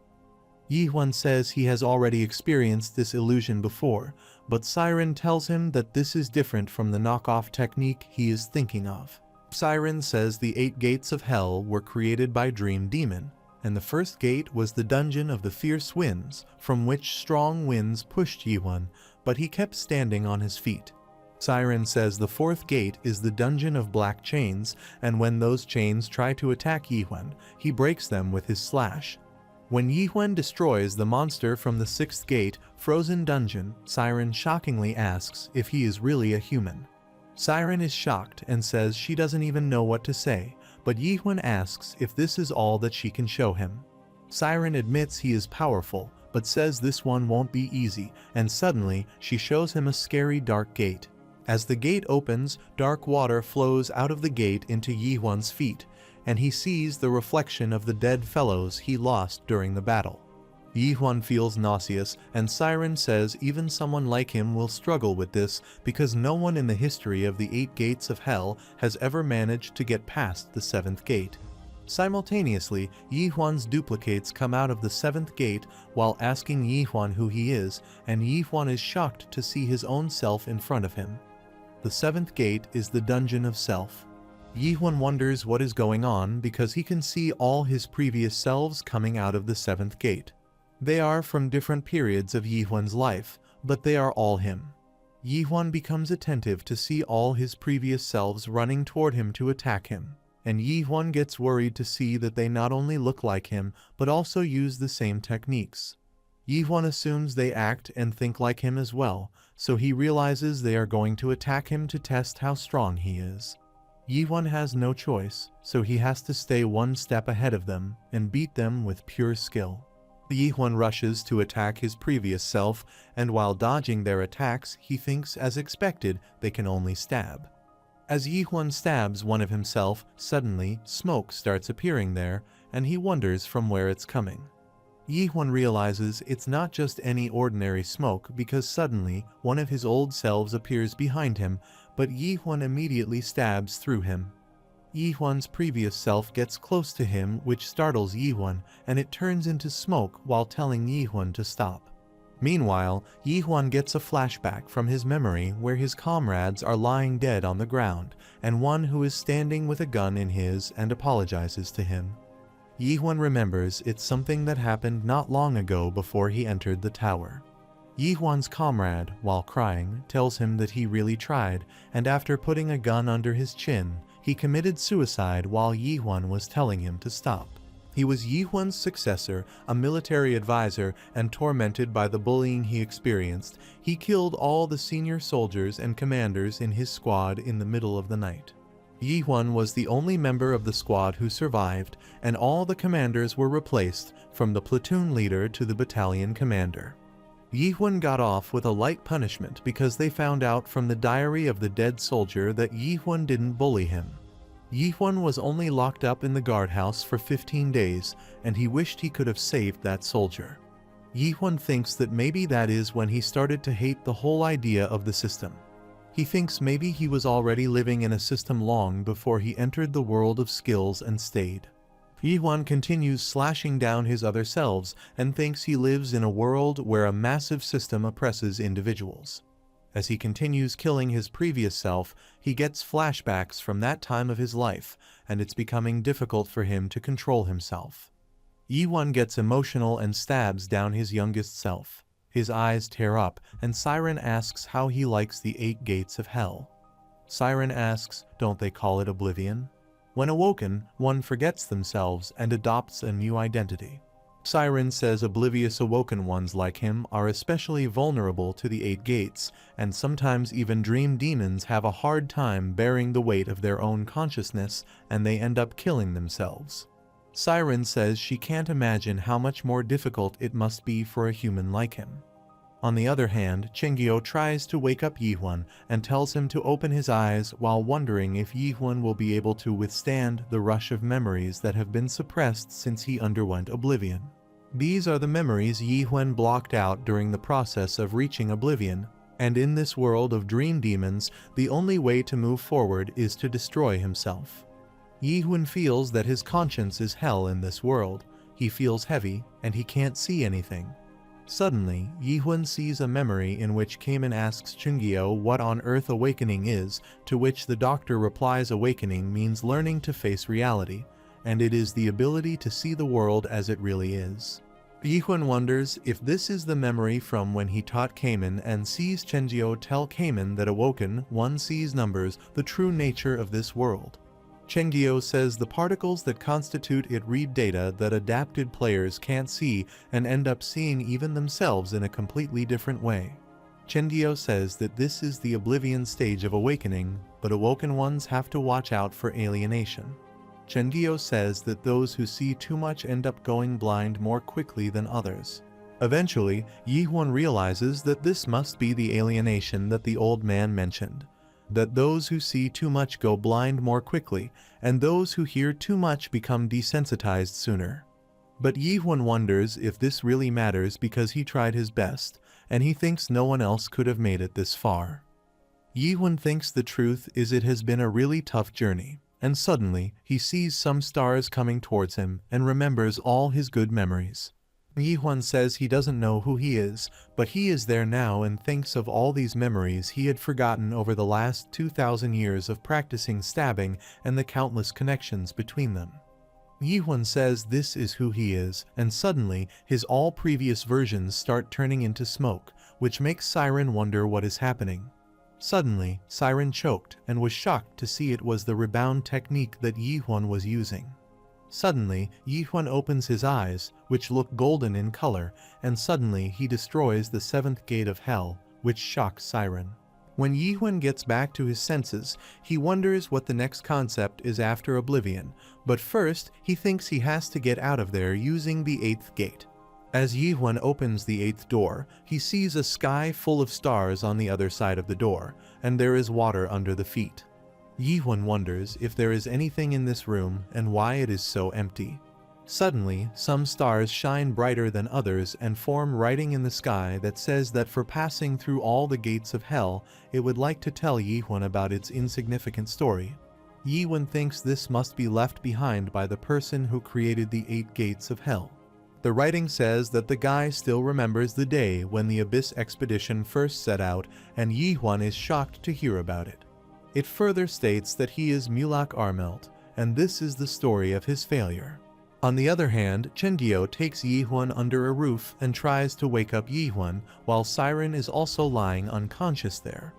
Speaker 1: Yi-Huan says he has already experienced this illusion before, but Siren tells him that this is different from the knockoff technique he is thinking of. Siren says the 8 gates of hell were created by Dream Demon, and the first gate was the dungeon of the fierce winds, from which strong winds pushed Yi-Huan, but he kept standing on his feet. Siren says the 4th gate is the dungeon of black chains, and when those chains try to attack Yi-Huan, he breaks them with his slash. When Yi-Huan destroys the monster from the 6th gate, frozen dungeon, Siren shockingly asks if he is really a human. Siren is shocked and says she doesn't even know what to say, but Yi-Huan asks if this is all that she can show him. Siren admits he is powerful, but says this one won't be easy, and suddenly she shows him a scary dark gate. As the gate opens, dark water flows out of the gate into Yi-Huan's feet, and he sees the reflection of the dead fellows he lost during the battle. Yi-Huan feels nauseous, and Siren says even someone like him will struggle with this because no one in the history of the 8 gates of hell has ever managed to get past the 7th gate. Simultaneously, Yi-Huan's duplicates come out of the 7th gate while asking Yi-Huan who he is, and Yi-Huan is shocked to see his own self in front of him. The 7th gate is the dungeon of self. Yi-Huan wonders what is going on because he can see all his previous selves coming out of the 7th gate. They are from different periods of Yi-Huan's life, but they are all him. Yi-Huan becomes attentive to see all his previous selves running toward him to attack him, and Yi-Huan gets worried to see that they not only look like him, but also use the same techniques. Yi-Huan assumes they act and think like him as well, so he realizes they are going to attack him to test how strong he is. Yi-Huan has no choice, so he has to stay one step ahead of them and beat them with pure skill. Yi-Huan rushes to attack his previous self, and while dodging their attacks, he thinks, as expected, they can only stab. As Yi-Huan stabs one of himself, suddenly smoke starts appearing there, and he wonders from where it's coming. Yi-Huan realizes it's not just any ordinary smoke because suddenly one of his old selves appears behind him, but Yi-Huan immediately stabs through him. Yi-Huan's previous self gets close to him, which startles Yi-Huan, and it turns into smoke while telling Yi-Huan to stop. Meanwhile, Yi-Huan gets a flashback from his memory where his comrades are lying dead on the ground, and one who is standing with a gun in his and apologizes to him. Yi-Huan remembers it's something that happened not long ago before he entered the tower. Yi-Huan's comrade, while crying, tells him that he really tried, and after putting a gun under his chin, he committed suicide while Yi-Huan was telling him to stop. He was Yi-Huan's successor, a military advisor, and tormented by the bullying he experienced, he killed all the senior soldiers and commanders in his squad in the middle of the night. Yi-Huan was the only member of the squad who survived, and all the commanders were replaced, from the platoon leader to the battalion commander. Yi-Huan got off with a light punishment because they found out from the diary of the dead soldier that Yi-Huan didn't bully him. Yi-Huan was only locked up in the guardhouse for 15 days, and he wished he could have saved that soldier. Yi-Huan thinks that maybe that is when he started to hate the whole idea of the system. He thinks maybe he was already living in a system long before he entered the world of skills and stayed. Yi-Huan continues slashing down his other selves and thinks he lives in a world where a massive system oppresses individuals. As he continues killing his previous self, he gets flashbacks from that time of his life, and it's becoming difficult for him to control himself. Yi-Huan gets emotional and stabs down his youngest self. His eyes tear up, and Siren asks how he likes the 8 gates of hell. Siren asks, don't they call it oblivion? When awoken, one forgets themselves and adopts a new identity. Siren says oblivious awoken ones like him are especially vulnerable to the 8 gates, and sometimes even dream demons have a hard time bearing the weight of their own consciousness, and they end up killing themselves. Siren says she can't imagine how much more difficult it must be for a human like him. On the other hand, Chingyo tries to wake up Yi-Huan and tells him to open his eyes while wondering if Yi-Huan will be able to withstand the rush of memories that have been suppressed since he underwent oblivion. These are the memories Yi-Huan blocked out during the process of reaching oblivion, and in this world of dream demons, the only way to move forward is to destroy himself. Yihun feels that his conscience is hell in this world. He feels heavy, and he can't see anything. Suddenly, Yihun sees a memory in which Kamen asks Chungyo what on earth awakening is, to which the doctor replies awakening means learning to face reality, and it is the ability to see the world as it really is. Yihun wonders if this is the memory from when he taught Kamen and sees Chungyo tell Kamen that awoken one sees numbers, the true nature of this world. Chungyo says the particles that constitute it read data that adapted players can't see and end up seeing even themselves in a completely different way. Chungyo says that this is the oblivion stage of awakening, but awoken ones have to watch out for alienation. Chungyo says that those who see too much end up going blind more quickly than others. Eventually, Yihun realizes that this must be the alienation that the old man mentioned. That those who see too much go blind more quickly, and those who hear too much become desensitized sooner. But Yihun wonders if this really matters because he tried his best, and he thinks no one else could have made it this far. Yihun thinks the truth is it has been a really tough journey, and suddenly he sees some stars coming towards him and remembers all his good memories. Yihun says he doesn't know who he is, but he is there now and thinks of all these memories he had forgotten over the last 2,000 years of practicing stabbing and the countless connections between them. Yihun says this is who he is, and suddenly his all previous versions start turning into smoke, which makes Siren wonder what is happening. Suddenly, Siren choked and was shocked to see it was the rebound technique that Yihun was using. Suddenly, Yihun opens his eyes, which look golden in color, and suddenly he destroys the seventh gate of hell, which shocks Siren. When Yihun gets back to his senses, he wonders what the next concept is after oblivion, but first he thinks he has to get out of there using the eighth gate. As Yihun opens the eighth door, he sees a sky full of stars on the other side of the door, and there is water under the feet. Yihun wonders if there is anything in this room and why it is so empty. Suddenly, some stars shine brighter than others and form writing in the sky that says that for passing through all the gates of hell, it would like to tell Yihun about its insignificant story. Yihun thinks this must be left behind by the person who created the 8 gates of hell. The writing says that the guy still remembers the day when the Abyss expedition first set out, and Yihun is shocked to hear about it. It further states that he is Mulak Armelt, and this is the story of his failure. On the other hand, Chungyo takes Yihun under a roof and tries to wake up Yihun, while Siren is also lying unconscious there.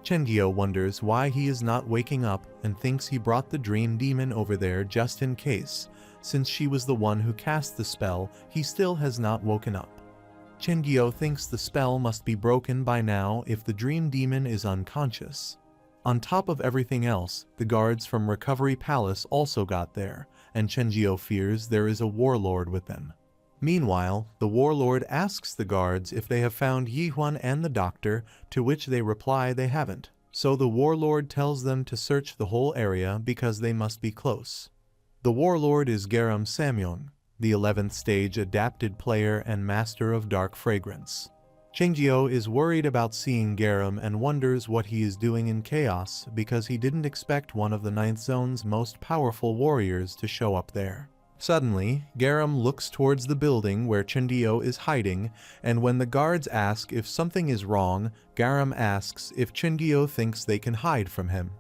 Speaker 1: Chungyo wonders why he is not waking up and thinks he brought the dream demon over there just in case. Since she was the one who cast the spell, he still has not woken up. Chungyo thinks the spell must be broken by now if the dream demon is unconscious. On top of everything else, the guards from Recovery Palace also got there, and Chungyo fears there is a warlord with them. Meanwhile, the warlord asks the guards if they have found Yihun and the doctor, to which they reply they haven't, so the warlord tells them to search the whole area because they must be close. The warlord is Garam Samyong, the 11th stage adapted player and master of dark fragrance. Chungyo is worried about seeing Garam and wonders what he is doing in Chaos because he didn't expect one of the 9th zone's most powerful warriors to show up there. Suddenly, Garam looks towards the building where Chungyo is hiding, and when the guards ask if something is wrong, Garam asks if Chungyo thinks they can hide from him.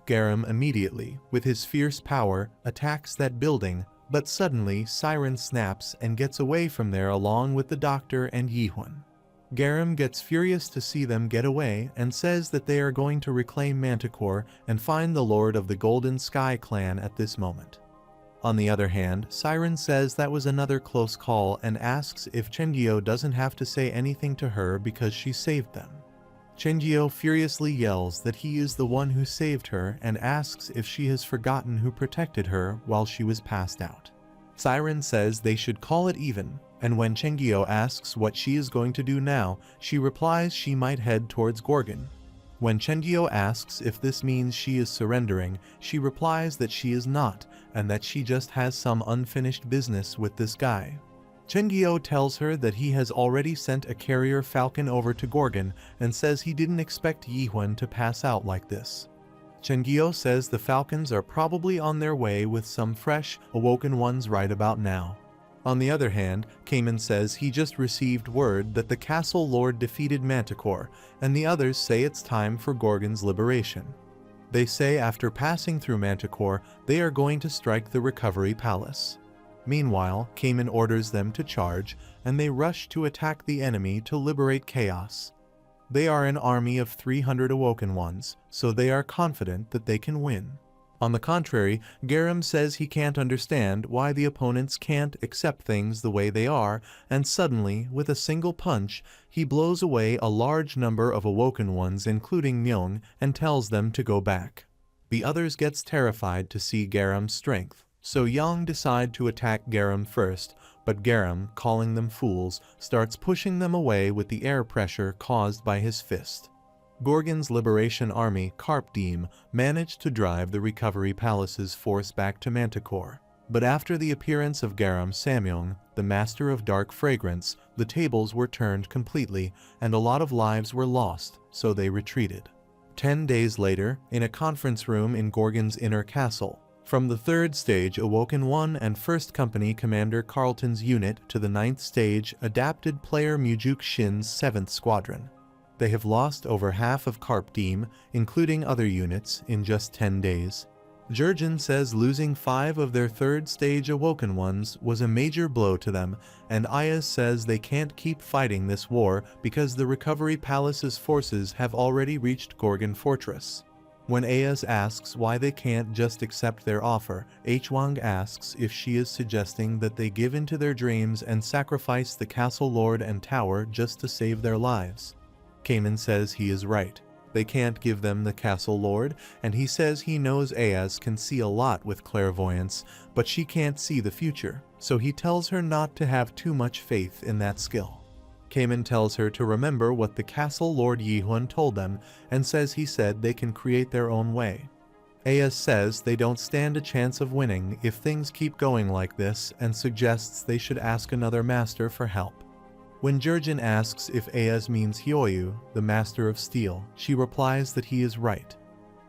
Speaker 1: Garam immediately, with his fierce power, attacks that building, but suddenly Siren snaps and gets away from there along with the doctor and Yihun. Garam gets furious to see them get away and says that they are going to reclaim Manticore and find the Lord of the Golden Sky clan at this moment. On the other hand, Siren says that was another close call and asks if Chungyo doesn't have to say anything to her because she saved them. Chungyo furiously yells that he is the one who saved her and asks if she has forgotten who protected her while she was passed out. Siren says they should call it even, and when Chungyo asks what she is going to do now, she replies she might head towards Gorgon. When Chungyo asks if this means she is surrendering, she replies that she is not, and that she just has some unfinished business with this guy. Chungyo tells her that he has already sent a carrier falcon over to Gorgon and says he didn't expect Yihun to pass out like this. Chengyo says the falcons are probably on their way with some fresh, awoken ones right about now. On the other hand, Cayman says he just received word that the castle lord defeated Manticore, and the others say it's time for Gorgon's liberation. They say after passing through Manticore, they are going to strike the Recovery Palace. Meanwhile, Cayman orders them to charge, and they rush to attack the enemy to liberate Chaos. They are an army of 300 awoken ones, so they are confident that they can win. On the contrary, Garam says he can't understand why the opponents can't accept things the way they are, and suddenly, with a single punch, he blows away a large number of awoken ones including Myung and tells them to go back. The others gets terrified to see Garam's strength, so Young decide to attack Garam first, but Garam, calling them fools, starts pushing them away with the air pressure caused by his fist. Gorgon's liberation army, Karpdim, managed to drive the Recovery Palace's force back to Manticore. But after the appearance of Garam Samyong, the master of dark fragrance, the tables were turned completely, and a lot of lives were lost, so they retreated. 10 days later, in a conference room in Gorgon's inner castle, from the 3rd stage Awoken 1 and 1st Company Commander Carlton's unit to the 9th stage adapted player Mujuk Shin's 7th Squadron. They have lost over half of Karpdim, including other units, in just 10 days. Jurgen says losing 5 of their 3rd stage Awoken ones was a major blow to them, and Ayaz says they can't keep fighting this war because the Recovery Palace's forces have already reached Gorgon Fortress. When Ayaz asks why they can't just accept their offer, Hwang asks if she is suggesting that they give in to their dreams and sacrifice the castle lord and tower just to save their lives. Cayman says he is right. They can't give them the castle lord, and he says he knows Ayaz can see a lot with clairvoyance, but she can't see the future, so he tells her not to have too much faith in that skill. Cayman tells her to remember what the castle lord Yihun told them, and says he said they can create their own way. Ayaz says they don't stand a chance of winning if things keep going like this, and suggests they should ask another master for help. When Jurgen asks if Ayaz means Hyoyu, the Master of Steel, she replies that he is right.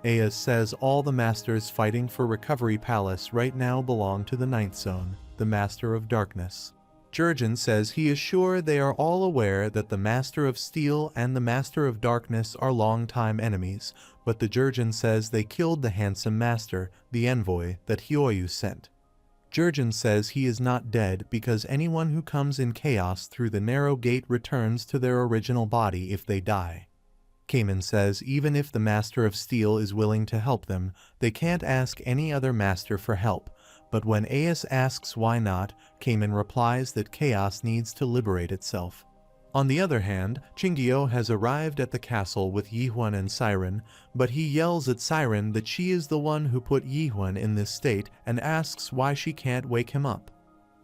Speaker 1: Ayaz says all the masters fighting for Recovery Palace right now belong to the 9th Zone, the Master of Darkness. Jurgen says he is sure they are all aware that the Master of Steel and the Master of Darkness are longtime enemies, but the Jurgen says they killed the handsome master, the envoy that Hyoyu sent. Jurgen says he is not dead because anyone who comes in chaos through the narrow gate returns to their original body if they die. Cayman says even if the Master of Steel is willing to help them, they can't ask any other master for help, but when Ayaz asks why not, Cayman replies that chaos needs to liberate itself. On the other hand, Chingyo has arrived at the castle with Yihun and Siren, but he yells at Siren that she is the one who put Yihun in this state and asks why she can't wake him up.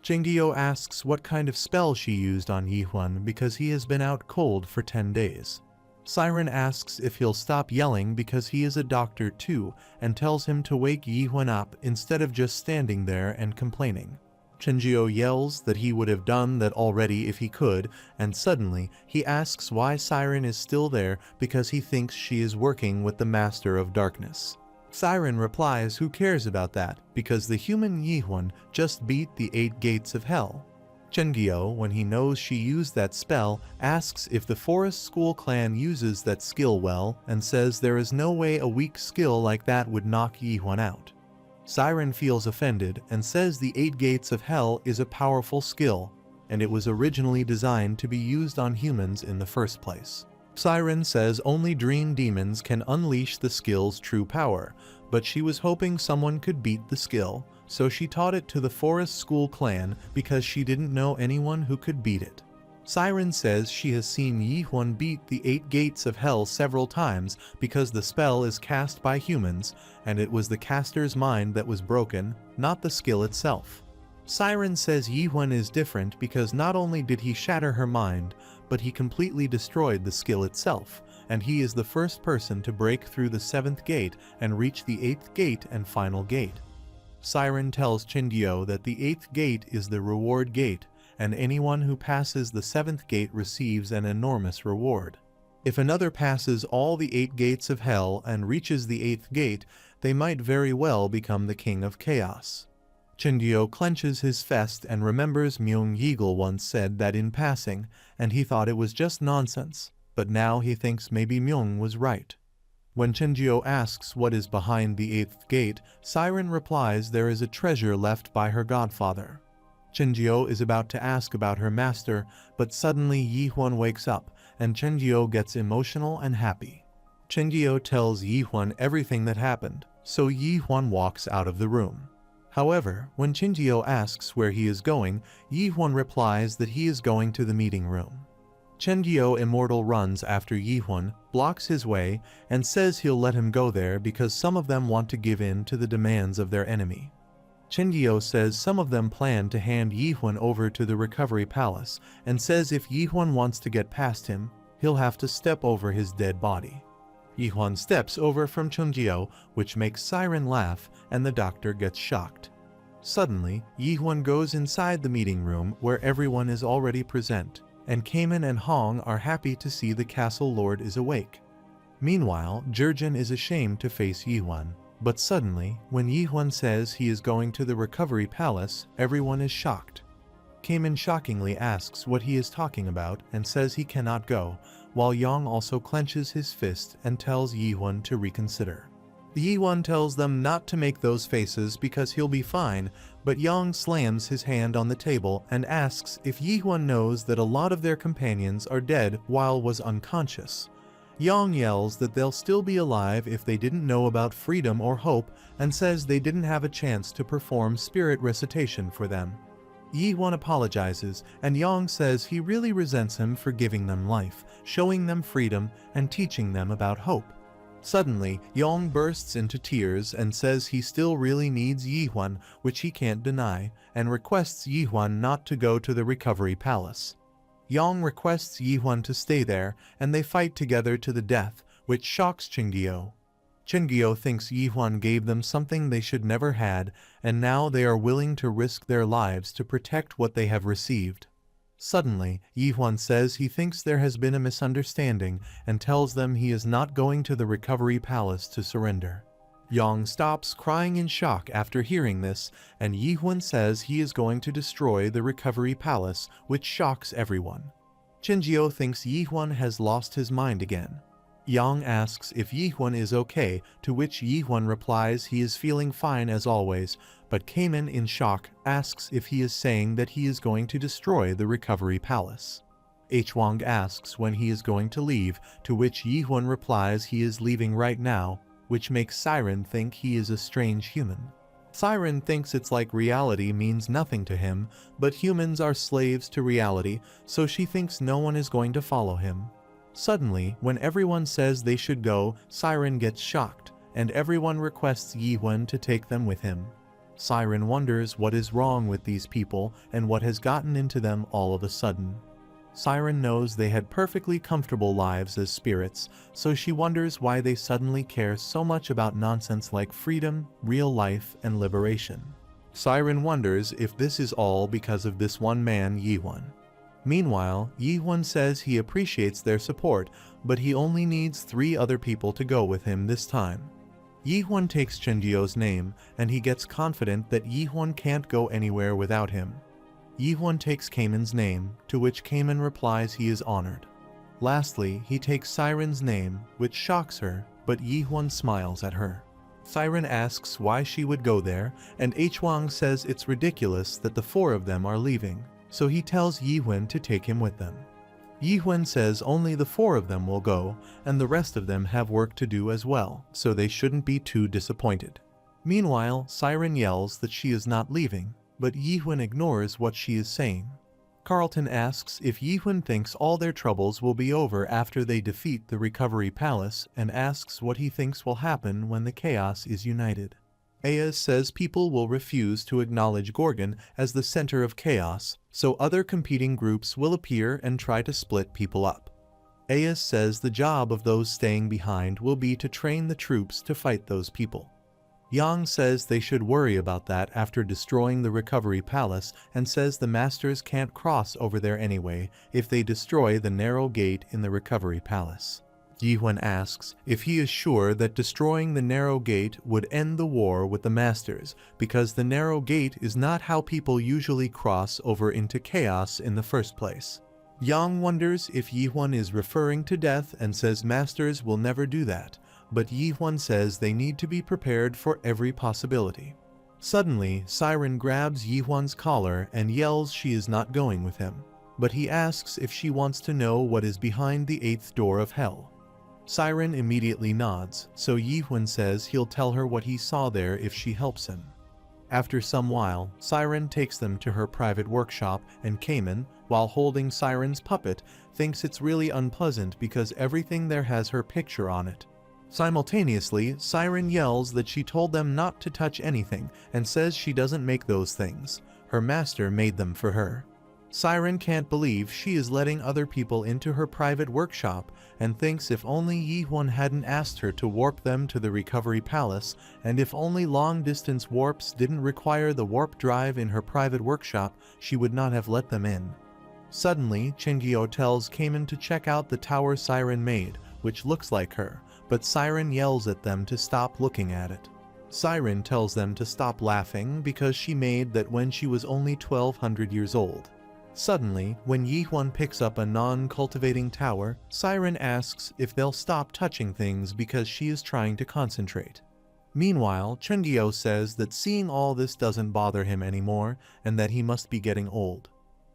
Speaker 1: Chingyo asks what kind of spell she used on Yihun because he has been out cold for 10 days. Siren asks if he'll stop yelling because he is a doctor too, and tells him to wake Yihun up instead of just standing there and complaining. Chingyo yells that he would have done that already if he could, and suddenly he asks why Siren is still there because he thinks she is working with the Master of Darkness. Siren replies who cares about that, because the human Yihun just beat the 8 gates of hell. Chengyo, when he knows she used that spell, asks if the Forest School clan uses that skill well, and says there is no way a weak skill like that would knock Yihun out. Siren feels offended and says the 8 gates of hell is a powerful skill, and it was originally designed to be used on humans in the first place. Siren says only dream demons can unleash the skill's true power, but she was hoping someone could beat the skill, so she taught it to the Forest School clan because she didn't know anyone who could beat it. Siren says she has seen Yihun beat the 8 gates of hell several times because the spell is cast by humans, and it was the caster's mind that was broken, not the skill itself. Siren says Yihun is different because not only did he shatter her mind, but he completely destroyed the skill itself, and he is the first person to break through the 7th gate and reach the 8th gate and final gate. Siren tells Chingyo that the 8th gate is the reward gate, and anyone who passes the 7th gate receives an enormous reward. If another passes all the 8 gates of hell and reaches the 8th gate, they might very well become the king of chaos. Chindio clenches his fist and remembers Myung Yeagle once said that in passing, and he thought it was just nonsense, but now he thinks maybe Myung was right. When Chindio asks what is behind the 8th gate, Siren replies there is a treasure left by her godfather. Chindio is about to ask about her master, but suddenly Yihwan wakes up, and Chindio gets emotional and happy. Chindio tells Yihwan everything that happened, so Yihwan walks out of the room. However, when Chindio asks where he is going, Yihwan replies that he is going to the meeting room. Chindio Immortal runs after Yihwan, blocks his way, and says he'll let him go there because some of them want to give in to the demands of their enemy. Chindio says some of them plan to hand Yihwan over to the Recovery Palace, and says if Yihwan wants to get past him, he'll have to step over his dead body. Yihwan steps over from Chindio, which makes Siren laugh, and the doctor gets shocked. Suddenly, Yihwan goes inside the meeting room where everyone is already present, and Kamen and Hong are happy to see the castle lord is awake. Meanwhile, Jurgen is ashamed to face Yihwan. But suddenly, when Yihwan says he is going to the Recovery Palace, everyone is shocked. Kamen shockingly asks what he is talking about and says he cannot go, while Yang also clenches his fist and tells Yihwan to reconsider. Yihwan tells them not to make those faces because he'll be fine, but Yang slams his hand on the table and asks if Yihwan knows that a lot of their companions are dead while was unconscious. Yang yells that they'll still be alive if they didn't know about freedom or hope, and says they didn't have a chance to perform spirit recitation for them. Yihwan apologizes, and Yang says he really resents him for giving them life, showing them freedom, and teaching them about hope. Suddenly, Yang bursts into tears and says he still really needs Yihwan, which he can't deny, and requests Yihwan not to go to the Recovery Palace. Yang requests Yihwan to stay there, and they fight together to the death, which shocks Chindio. Chindio thinks Yihwan gave them something they should never had, and now they are willing to risk their lives to protect what they have received. Suddenly, Yihwan says he thinks there has been a misunderstanding and tells them he is not going to the Recovery Palace to surrender. Yang stops crying in shock after hearing this, and Yihwan says he is going to destroy the Recovery Palace, which shocks everyone. Chindio thinks Yihwan has lost his mind again. Yang asks if Yihwan is okay, to which Yihwan replies he is feeling fine as always, but Kamen in shock asks if he is saying that he is going to destroy the Recovery Palace. Hwang asks when he is going to leave, to which Yihwan replies he is leaving right now, which makes Siren think he is a strange human. Siren thinks it's like reality means nothing to him, but humans are slaves to reality, so she thinks no one is going to follow him. Suddenly, when everyone says they should go, Siren gets shocked, and everyone requests Yihwan to take them with him. Siren wonders what is wrong with these people and what has gotten into them all of a sudden. Siren knows they had perfectly comfortable lives as spirits, so she wonders why they suddenly care so much about nonsense like freedom, real life, and liberation. Siren wonders if this is all because of this one man, Yihwan. Meanwhile, Yihwan says he appreciates their support, but he only needs 3 other people to go with him this time. Yihwan takes Chindio's name, and he gets confident that Yihwan can't go anywhere without him. Yihwan takes Kamen's name, to which Kamen replies he is honored. Lastly, he takes Siren's name, which shocks her, but Yihwan smiles at her. Siren asks why she would go there, and Hwang says it's ridiculous that the 4 of them are leaving, so he tells Yihwan to take him with them. Yihwan says only the 4 of them will go, and the rest of them have work to do as well, so they shouldn't be too disappointed. Meanwhile, Siren yells that she is not leaving, but Yihwan ignores what she is saying. Carlton asks if Yihwan thinks all their troubles will be over after they defeat the Recovery Palace, and asks what he thinks will happen when the chaos is united. Ayaz says people will refuse to acknowledge Gorgon as the center of chaos, so other competing groups will appear and try to split people up. Ayaz says the job of those staying behind will be to train the troops to fight those people. Yang says they should worry about that after destroying the recovery palace and says the masters can't cross over there anyway if they destroy the narrow gate in the recovery palace. Yihun asks if he is sure that destroying the narrow gate would end the war with the masters, because the narrow gate is not how people usually cross over into chaos in the first place. Yang wonders if Yihun is referring to death and says masters will never do that, but Yihun says they need to be prepared for every possibility. Suddenly, Siren grabs Yihun's collar and yells she is not going with him, but he asks if she wants to know what is behind the 8th door of hell. Siren immediately nods, so Yihun says he'll tell her what he saw there if she helps him. After some while, Siren takes them to her private workshop, and Cayman, while holding Siren's puppet, thinks it's really unpleasant because everything there has her picture on it. Simultaneously, Siren yells that she told them not to touch anything and says she doesn't make those things. Her master made them for her. Siren can't believe she is letting other people into her private workshop and thinks if only Yihun hadn't asked her to warp them to the recovery palace, and if only long-distance warps didn't require the warp drive in her private workshop, she would not have let them in. Suddenly, Chengyo tells Cayman to check out the tower Siren made, which looks like her, but Siren yells at them to stop looking at it. Siren tells them to stop laughing because she made that when she was only 1200 years old. Suddenly, when Yihun picks up a non-cultivating tower, Siren asks if they'll stop touching things because she is trying to concentrate. Meanwhile, Chengyo says that seeing all this doesn't bother him anymore and that he must be getting old.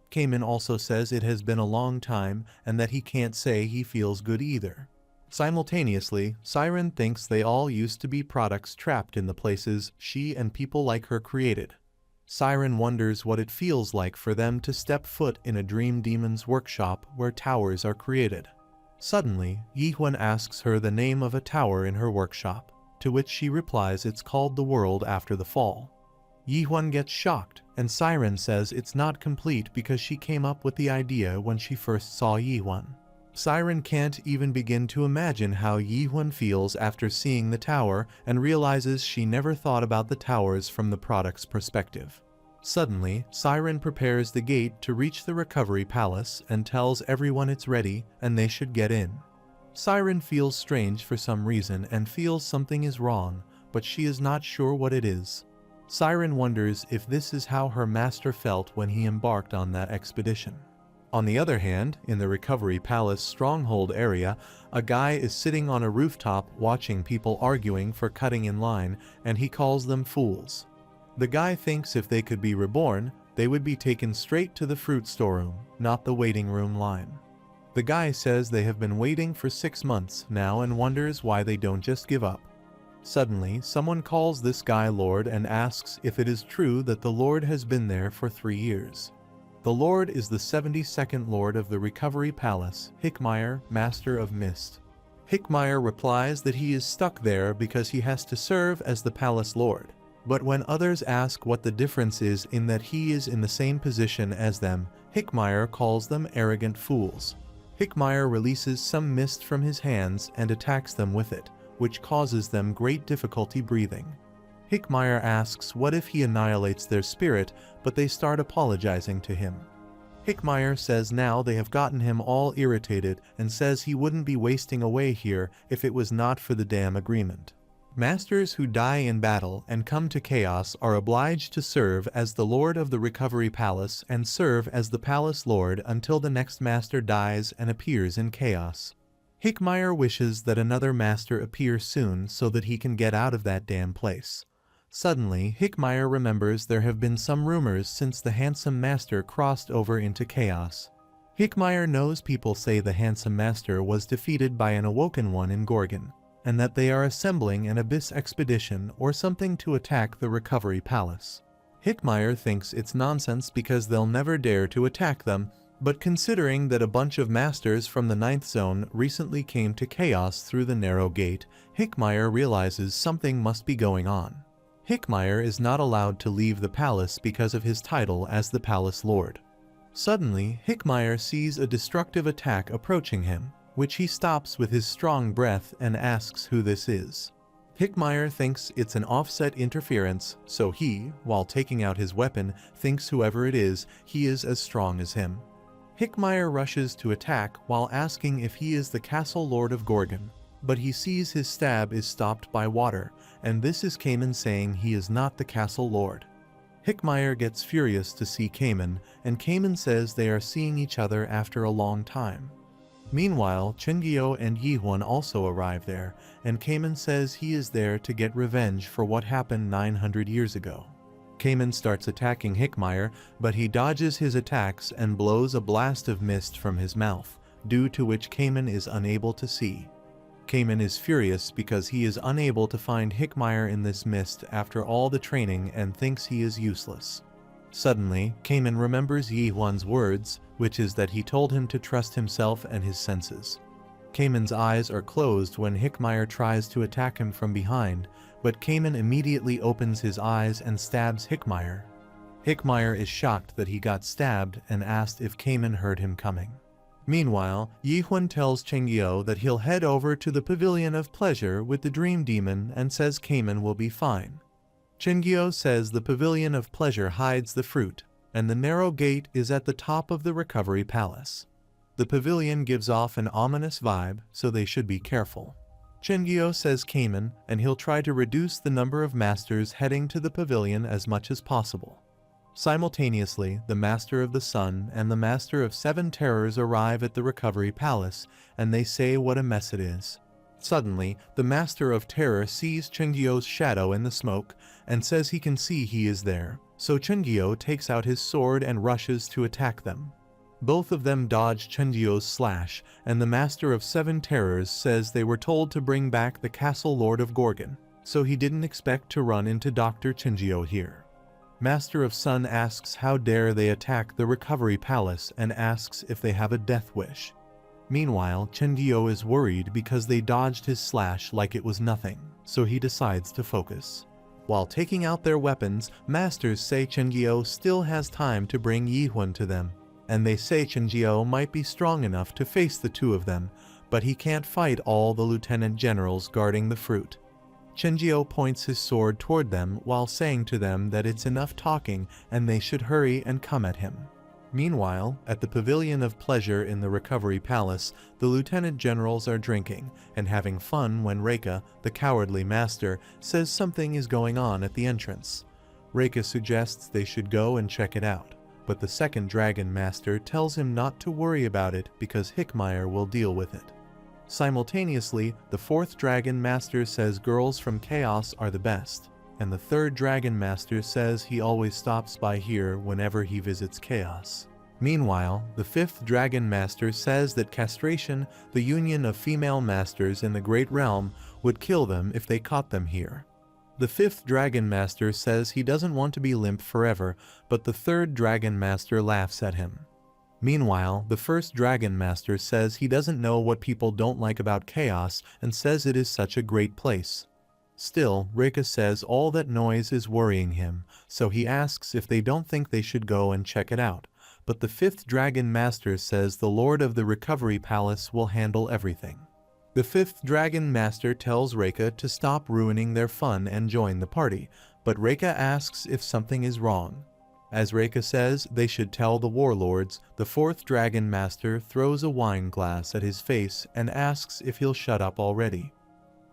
Speaker 1: Cayman also says it has been a long time and that he can't say he feels good either. Simultaneously, Siren thinks they all used to be products trapped in the places she and people like her created. Siren wonders what it feels like for them to step foot in a dream demon's workshop where towers are created. Suddenly, Yihun asks her the name of a tower in her workshop, to which she replies it's called the World After the Fall. Yihun gets shocked, and Siren says it's not complete because she came up with the idea when she first saw Yihun. Siren can't even begin to imagine how Yihun feels after seeing the tower and realizes she never thought about the towers from the product's perspective. Suddenly, Siren prepares the gate to reach the recovery palace and tells everyone it's ready and they should get in. Siren feels strange for some reason and feels something is wrong, but she is not sure what it is. Siren wonders if this is how her master felt when he embarked on that expedition. On the other hand, in the Recovery Palace stronghold area, a guy is sitting on a rooftop watching people arguing for cutting in line, and he calls them fools. The guy thinks if they could be reborn, they would be taken straight to the fruit storeroom, not the waiting room line. The guy says they have been waiting for 6 months now and wonders why they don't just give up. Suddenly, someone calls this guy Lord and asks if it is true that the Lord has been there for 3 years. The Lord is the 72nd Lord of the Recovery Palace, Hickmeyer, Master of Mist. Hickmeyer replies that he is stuck there because he has to serve as the Palace Lord. But when others ask what the difference is in that he is in the same position as them, Hickmeyer calls them arrogant fools. Hickmeyer releases some mist from his hands and attacks them with it, which causes them great difficulty breathing. Hickmeyer asks what if he annihilates their spirit, but they start apologizing to him. Hickmeyer says now they have gotten him all irritated and says he wouldn't be wasting away here if it was not for the damn agreement. Masters who die in battle and come to chaos are obliged to serve as the Lord of the Recovery Palace and serve as the Palace Lord until the next master dies and appears in chaos. Hickmeyer wishes that another master appear soon so that he can get out of that damn place. Suddenly, Hickmeyer remembers there have been some rumors since the Handsome Master crossed over into chaos. Hickmeyer knows people say the Handsome Master was defeated by an Awoken One in Gorgon, and that they are assembling an Abyss expedition or something to attack the Recovery Palace. Hickmeyer thinks it's nonsense because they'll never dare to attack them, but considering that a bunch of masters from the 9th Zone recently came to chaos through the narrow gate, Hickmeyer realizes something must be going on. Hickmeyer is not allowed to leave the palace because of his title as the Palace Lord. Suddenly, Hickmeyer sees a destructive attack approaching him, which he stops with his strong breath and asks who this is. Hickmeyer thinks it's an offset interference, so he, while taking out his weapon, thinks whoever it is, he is as strong as him. Hickmeyer rushes to attack while asking if he is the Castle Lord of Gorgon, but he sees his stab is stopped by water, and this is Cayman saying he is not the Castle Lord. Hickmeyer gets furious to see Cayman, and Cayman says they are seeing each other after a long time. Meanwhile, Chingyo and Yihun also arrive there, and Cayman says he is there to get revenge for what happened 900 years ago. Cayman starts attacking Hickmeyer, but he dodges his attacks and blows a blast of mist from his mouth, due to which Cayman is unable to see. Cayman is furious because he is unable to find Hickmeyer in this mist after all the training and thinks he is useless. Suddenly, Cayman remembers Yihun's words, which is that he told him to trust himself and his senses. Cayman's eyes are closed when Hickmeyer tries to attack him from behind, but Cayman immediately opens his eyes and stabs Hickmeyer. Hickmeyer is shocked that he got stabbed and asked if Cayman heard him coming. Meanwhile, Yihun tells Chingyo that he'll head over to the Pavilion of Pleasure with the Dream Demon and says Cayman will be fine. Chingyo says the Pavilion of Pleasure hides the fruit, and the narrow gate is at the top of the Recovery Palace. The pavilion gives off an ominous vibe, so they should be careful. Chingyo says Cayman, and he'll try to reduce the number of masters heading to the pavilion as much as possible. Simultaneously, the Master of the Sun and the Master of Seven Terrors arrive at the Recovery Palace, and they say what a mess it is. Suddenly, the Master of Terror sees Chingyo's shadow in the smoke, and says he can see he is there, so Chingyo takes out his sword and rushes to attack them. Both of them dodge Chingyo's slash, and the Master of Seven Terrors says they were told to bring back the Castle Lord of Gorgon, so he didn't expect to run into Dr. Chingyo here. Master of Sun asks how dare they attack the Recovery Palace and asks if they have a death wish. Meanwhile, Chingyo is worried because they dodged his slash like it was nothing, so he decides to focus. While taking out their weapons, masters say Chingyo still has time to bring Yihun to them, and they say Chingyo might be strong enough to face the two of them, but he can't fight all the lieutenant generals guarding the fruit. Chingyo points his sword toward them while saying to them that it's enough talking and they should hurry and come at him. Meanwhile, at the Pavilion of Pleasure in the Recovery Palace, the lieutenant generals are drinking and having fun when Reika, the cowardly master, says something is going on at the entrance. Reika suggests they should go and check it out, but the second dragon master tells him not to worry about it because Hickmeyer will deal with it. Simultaneously, the fourth dragon master says girls from Chaos are the best, and the third dragon master says he always stops by here whenever he visits Chaos. Meanwhile, the fifth dragon master says that castration, the union of female masters in the Great Realm, would kill them if they caught them here. The fifth dragon master says he doesn't want to be limp forever, but the third dragon master laughs at him. Meanwhile, the first dragon master says he doesn't know what people don't like about Chaos and says it is such a great place. Still, Reika says all that noise is worrying him, so he asks if they don't think they should go and check it out, but the fifth dragon master says the Lord of the Recovery Palace will handle everything. The fifth dragon master tells Reika to stop ruining their fun and join the party, but Reika asks if something is wrong. As Reika says they should tell the warlords, the fourth dragon master throws a wine glass at his face and asks if he'll shut up already.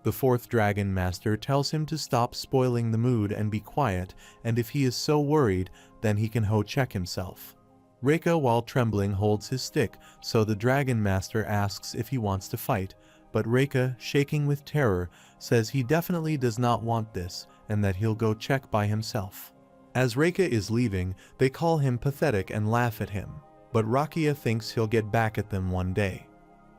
Speaker 1: The fourth dragon master tells him to stop spoiling the mood and be quiet, and if he is so worried, then he can check himself. Reika, while trembling, holds his stick, so the dragon master asks if he wants to fight, but Reika, shaking with terror, says he definitely does not want this, and that he'll go check by himself. As Reika is leaving, they call him pathetic and laugh at him, but Rakia thinks he'll get back at them one day.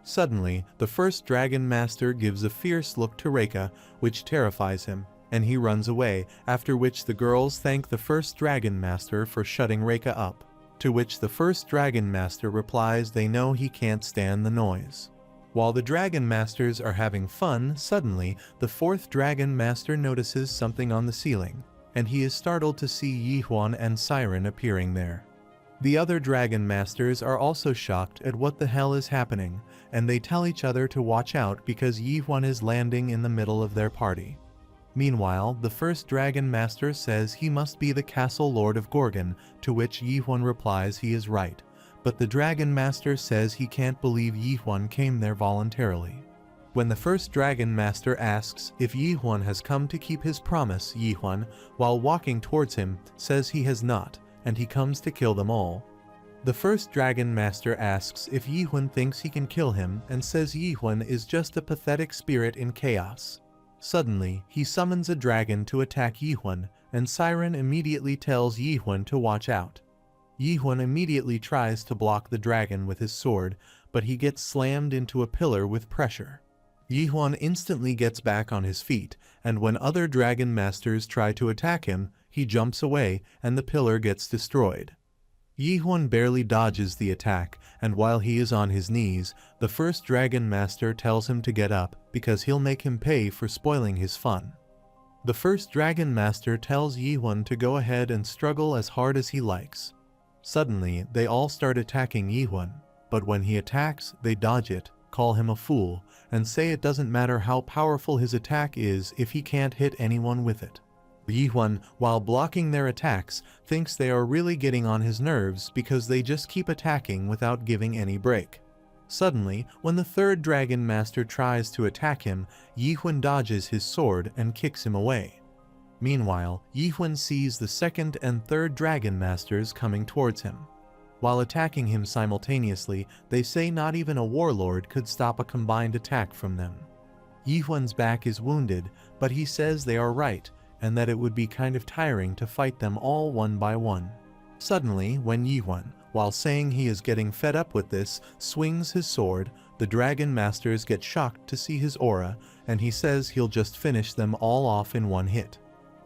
Speaker 1: Suddenly, the first dragon master gives a fierce look to Reika, which terrifies him, and he runs away, after which the girls thank the first dragon master for shutting Reika up, to which the first dragon master replies they know he can't stand the noise. While the dragon masters are having fun, suddenly, the fourth dragon master notices something on the ceiling, and he is startled to see Yihun and Siren appearing there. The other dragon masters are also shocked at what the hell is happening, and they tell each other to watch out because Yihun is landing in the middle of their party. Meanwhile, the first Dragon Master says he must be the Castle Lord of Gorgon, to which Yi-Huan replies he is right. But the Dragon Master says he can't believe Yi-Huan came there voluntarily. When the first Dragon Master asks if Yi-Huan has come to keep his promise, Yi-Huan, while walking towards him, says he has not, and he comes to kill them all. The first Dragon Master asks if Yi-Huan thinks he can kill him and says Yi-Huan is just a pathetic spirit in chaos. Suddenly, he summons a dragon to attack Yi-Huan, and Siren immediately tells Yi-Huan to watch out. Yi-Huan immediately tries to block the dragon with his sword, but he gets slammed into a pillar with pressure. Yi-Huan instantly gets back on his feet, and when other Dragon Masters try to attack him, he jumps away and the pillar gets destroyed. Yi-Huan barely dodges the attack, and while he is on his knees, the first Dragon Master tells him to get up because he'll make him pay for spoiling his fun. The first Dragon Master tells Yi-Huan to go ahead and struggle as hard as he likes. Suddenly, they all start attacking Yi-Huan, but when he attacks, they dodge it, call him a fool, and say it doesn't matter how powerful his attack is if he can't hit anyone with it. Yi-Huan, while blocking their attacks, thinks they are really getting on his nerves because they just keep attacking without giving any break. Suddenly, when the third Dragon Master tries to attack him, Yi-Huan dodges his sword and kicks him away. Meanwhile, Yi-Huan sees the second and third Dragon Masters coming towards him. While attacking him simultaneously, they say not even a warlord could stop a combined attack from them. Yi-Huan's back is wounded, but he says they are right, and that it would be kind of tiring to fight them all one by one. Suddenly, when Yi-Huan, while saying he is getting fed up with this, swings his sword, the Dragon Masters get shocked to see his aura, and he says he'll just finish them all off in one hit.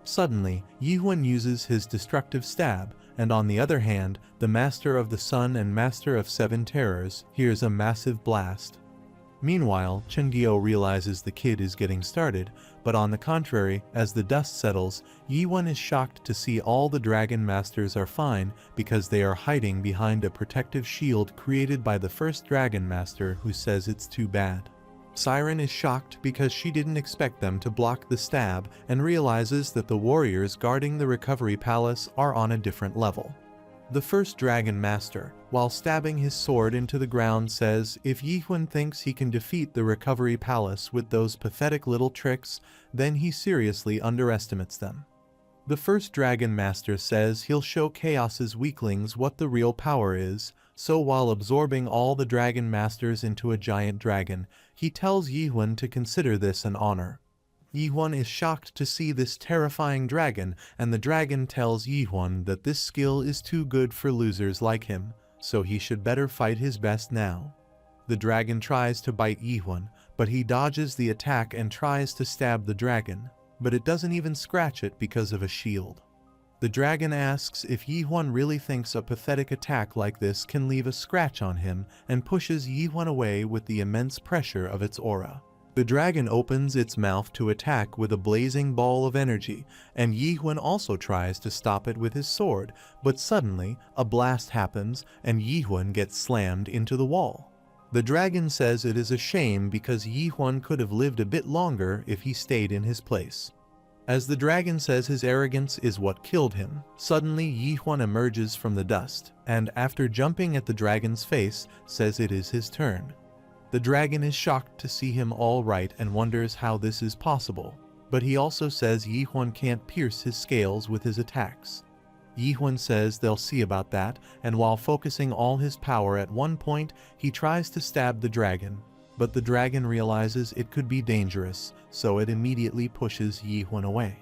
Speaker 1: Suddenly, Yi-Huan uses his destructive stab, and on the other hand, the Master of the Sun and Master of Seven Terrors hears a massive blast. Meanwhile, Chengyo realizes the kid is getting started, but on the contrary, as the dust settles, Yi-Huan is shocked to see all the Dragon Masters are fine because they are hiding behind a protective shield created by the first Dragon Master who says it's too bad. Siren is shocked because she didn't expect them to block the stab and realizes that the warriors guarding the Recovery Palace are on a different level. The first Dragon Master, while stabbing his sword into the ground, says if Yi-Huan thinks he can defeat the Recovery Palace with those pathetic little tricks, then he seriously underestimates them. The first Dragon Master says he'll show Chaos's weaklings what the real power is, so while absorbing all the Dragon Masters into a giant dragon, he tells Yi-Huan to consider this an honor. Yi-Huan is shocked to see this terrifying dragon, and the dragon tells Yi-Huan that this skill is too good for losers like him, so he should better fight his best now. The dragon tries to bite Yi-Huan, but he dodges the attack and tries to stab the dragon, but it doesn't even scratch it because of a shield. The dragon asks if Yi-Huan really thinks a pathetic attack like this can leave a scratch on him and pushes Yi-Huan away with the immense pressure of its aura. The dragon opens its mouth to attack with a blazing ball of energy, and Yi-Huan also tries to stop it with his sword, but suddenly a blast happens and Yi-Huan gets slammed into the wall. The dragon says it is a shame because Yi-Huan could have lived a bit longer if he stayed in his place. As the dragon says his arrogance is what killed him, suddenly Yi-Huan emerges from the dust, and after jumping at the dragon's face, says it is his turn. The dragon is shocked to see him all right and wonders how this is possible, but he also says Yi-Huan can't pierce his scales with his attacks. Yi-Huan says they'll see about that, and while focusing all his power at one point, he tries to stab the dragon, but the dragon realizes it could be dangerous, so it immediately pushes Yi-Huan away.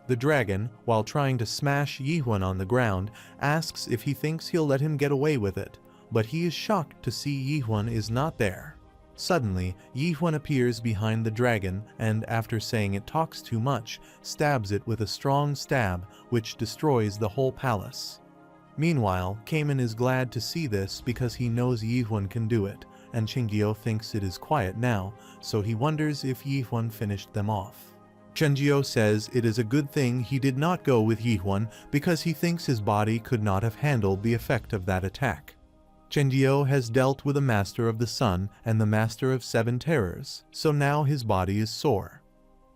Speaker 1: The dragon, while trying to smash Yi-Huan on the ground, asks if he thinks he'll let him get away with it, but he is shocked to see Yi-Huan is not there. Suddenly, Yi-Huan appears behind the dragon and, after saying it talks too much, stabs it with a strong stab, which destroys the whole palace. Meanwhile, Cayman is glad to see this because he knows Yi-Huan can do it, and Chengyo thinks it is quiet now, so he wonders if Yi-Huan finished them off. Chengyo says it is a good thing he did not go with Yi-Huan because he thinks his body could not have handled the effect of that attack. Chengyo has dealt with the Master of the Sun and the Master of Seven Terrors, so now his body is sore.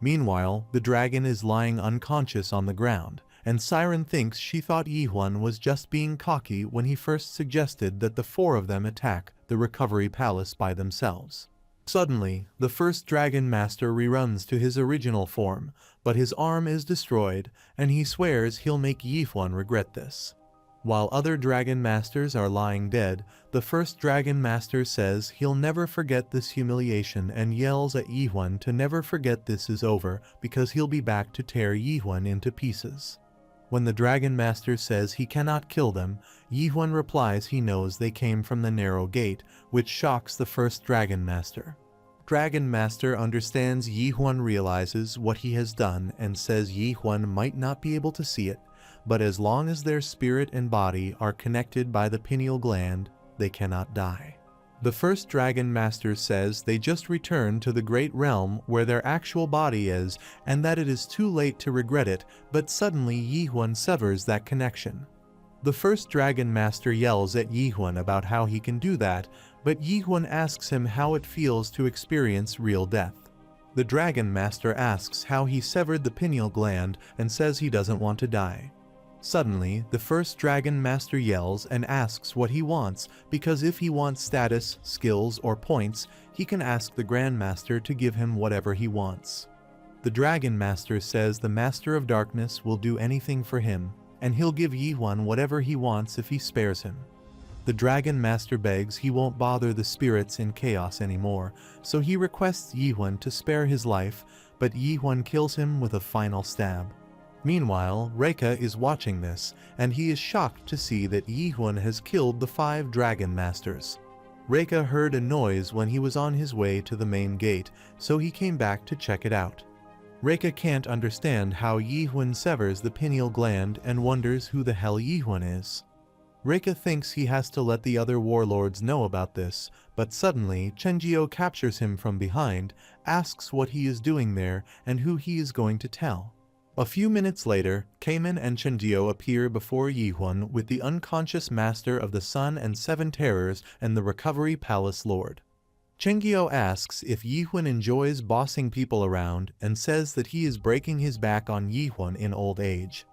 Speaker 1: Meanwhile, the dragon is lying unconscious on the ground, and Siren thinks she thought Yihun was just being cocky when he first suggested that the four of them attack the recovery palace by themselves. Suddenly, the first Dragon Master reruns to his original form, but his arm is destroyed, and he swears he'll make Yihun regret this. While other Dragon Masters are lying dead, the first Dragon Master says he'll never forget this humiliation and yells at Yihun to never forget this is over because he'll be back to tear Yihun into pieces. When the Dragon Master says he cannot kill them, Yihun replies he knows they came from the narrow gate, which shocks the first Dragon Master. Dragon Master understands Yihun realizes what he has done and says Yihun might not be able to see it, but as long as their spirit and body are connected by the pineal gland, they cannot die. The first Dragon Master says they just returned to the Great Realm where their actual body is and that it is too late to regret it, but suddenly Yihun severs that connection. The first Dragon Master yells at Yihun about how he can do that, but Yihun asks him how it feels to experience real death. The Dragon Master asks how he severed the pineal gland and says he doesn't want to die. Suddenly, the first Dragon Master yells and asks what he wants, because if he wants status, skills, or points, he can ask the Grand Master to give him whatever he wants. The Dragon Master says the Master of Darkness will do anything for him, and he'll give Yihun whatever he wants if he spares him. The Dragon Master begs he won't bother the spirits in chaos anymore, so he requests Yihun to spare his life, but Yihun kills him with a final stab. Meanwhile, Reika is watching this, and he is shocked to see that Yihun has killed the 5 Dragon Masters. Reika heard a noise when he was on his way to the main gate, so he came back to check it out. Reika can't understand how Yihun severs the pineal gland and wonders who the hell Yihun is. Reika thinks he has to let the other warlords know about this, but suddenly Chenjio captures him from behind, asks what he is doing there and who he is going to tell. A few minutes later, Cayman and Chenjio appear before Yihun with the unconscious Master of the Sun and 7 Terrors and the Recovery Palace Lord. Chenjio asks if Yihun enjoys bossing people around and says that he is breaking his back on Yihun in old age.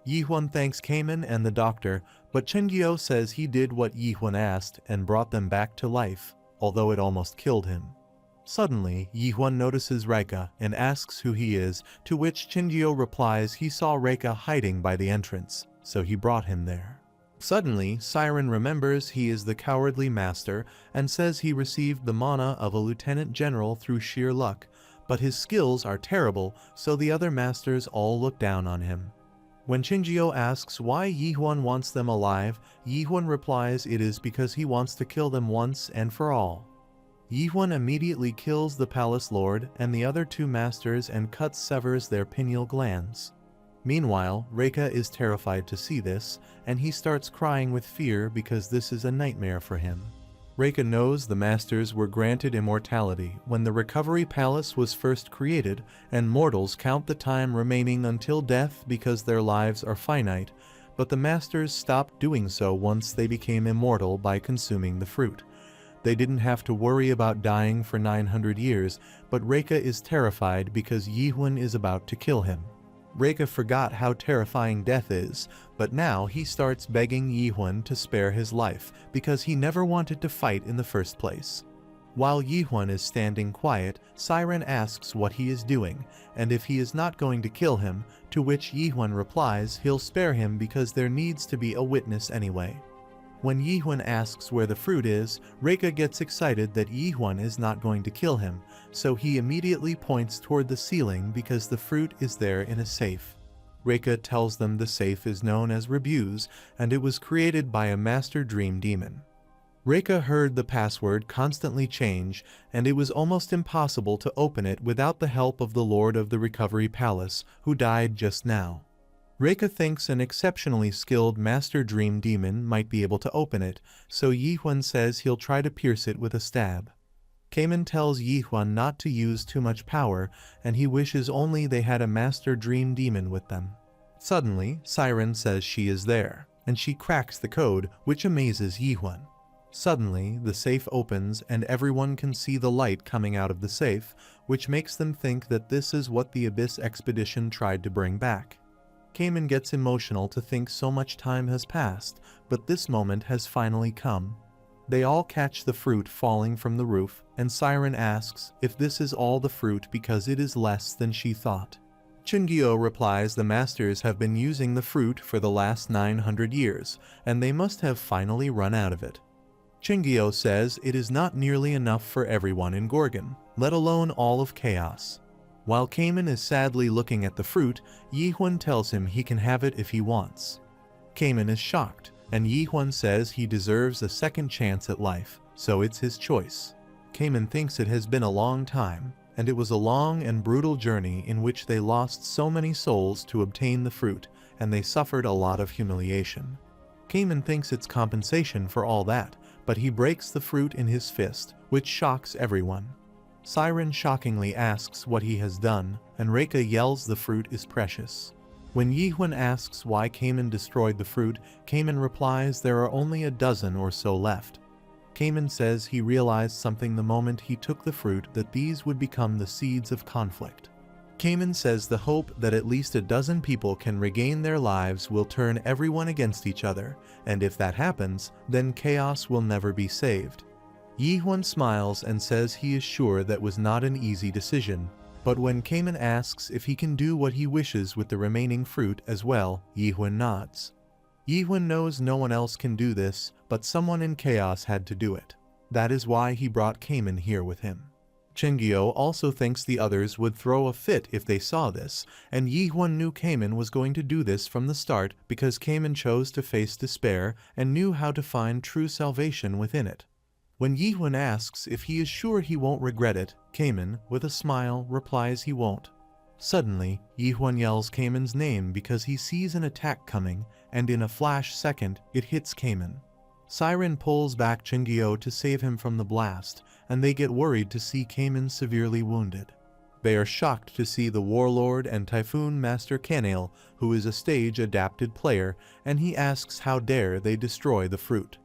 Speaker 1: Yihun thanks Cayman and the doctor, but Chenjio says he did what Yihun asked and brought them back to life, although it almost killed him. Suddenly, Yihun notices Reika and asks who he is, to which Chenjio replies he saw Reika hiding by the entrance, so he brought him there. Suddenly, Siren remembers he is the cowardly master and says he received the mana of a lieutenant general through sheer luck, but his skills are terrible, so the other masters all look down on him. When Chenjio asks why Yihun wants them alive, Yihun replies it is because he wants to kill them once and for all. Yihun immediately kills the palace lord and the other 2 masters and severs their pineal glands. Meanwhile, Reika is terrified to see this, and he starts crying with fear because this is a nightmare for him. Reika knows the masters were granted immortality when the recovery palace was first created, and mortals count the time remaining until death because their lives are finite, but the masters stopped doing so once they became immortal by consuming the fruit. They didn't have to worry about dying for 900 years, but Reika is terrified because Yihun is about to kill him. Reika forgot how terrifying death is, but now he starts begging Yihun to spare his life because he never wanted to fight in the first place. While Yihun is standing quiet, Siren asks what he is doing, and if he is not going to kill him, to which Yihun replies he'll spare him because there needs to be a witness anyway. When Yihun asks where the fruit is, Reika gets excited that Yihun is not going to kill him, so he immediately points toward the ceiling because the fruit is there in a safe. Reika tells them the safe is known as Rebuse, and it was created by a master dream demon. Reika heard the password constantly change, and it was almost impossible to open it without the help of the Lord of the Recovery Palace, who died just now. Reika thinks an exceptionally skilled Master Dream Demon might be able to open it, so Yihun says he'll try to pierce it with a stab. Cayman tells Yihun not to use too much power, and he wishes only they had a Master Dream Demon with them. Suddenly, Siren says she is there, and she cracks the code, which amazes Yihun. Suddenly, the safe opens and everyone can see the light coming out of the safe, which makes them think that this is what the Abyss expedition tried to bring back. Cayman gets emotional to think so much time has passed, but this moment has finally come. They all catch the fruit falling from the roof, and Siren asks if this is all the fruit because it is less than she thought. Chungyo replies the masters have been using the fruit for the last 900 years, and they must have finally run out of it. Chungyo says it is not nearly enough for everyone in Gorgon, let alone all of Chaos. While Cayman is sadly looking at the fruit, Yihun tells him he can have it if he wants. Cayman is shocked, and Yihun says he deserves a second chance at life, so it's his choice. Cayman thinks it has been a long time, and it was a long and brutal journey in which they lost so many souls to obtain the fruit, and they suffered a lot of humiliation. Cayman thinks it's compensation for all that, but he breaks the fruit in his fist, which shocks everyone. Siren shockingly asks what he has done, and Reika yells the fruit is precious. When Yihun asks why Cayman destroyed the fruit, Cayman replies there are only a dozen or so left. Cayman says he realized something the moment he took the fruit, that these would become the seeds of conflict. Cayman says the hope that at least a dozen people can regain their lives will turn everyone against each other, and if that happens, then chaos will never be saved. Yihun smiles and says he is sure that was not an easy decision, but when Cayman asks if he can do what he wishes with the remaining fruit as well, Yihun nods. Yihun knows no one else can do this, but someone in Chaos had to do it. That is why he brought Cayman here with him. Chungyo also thinks the others would throw a fit if they saw this, and Yihun knew Cayman was going to do this from the start because Cayman chose to face despair and knew how to find true salvation within it. When Yihun asks if he is sure he won't regret it, Cayman, with a smile, replies he won't. Suddenly, Yihun yells Cayman's name because he sees an attack coming, and in a flash second, it hits Cayman. Siren pulls back Chungyo to save him from the blast, and they get worried to see Cayman severely wounded. They are shocked to see the Warlord and Typhoon Master Kanail, who is a stage-adapted player, and he asks how dare they destroy the fruit.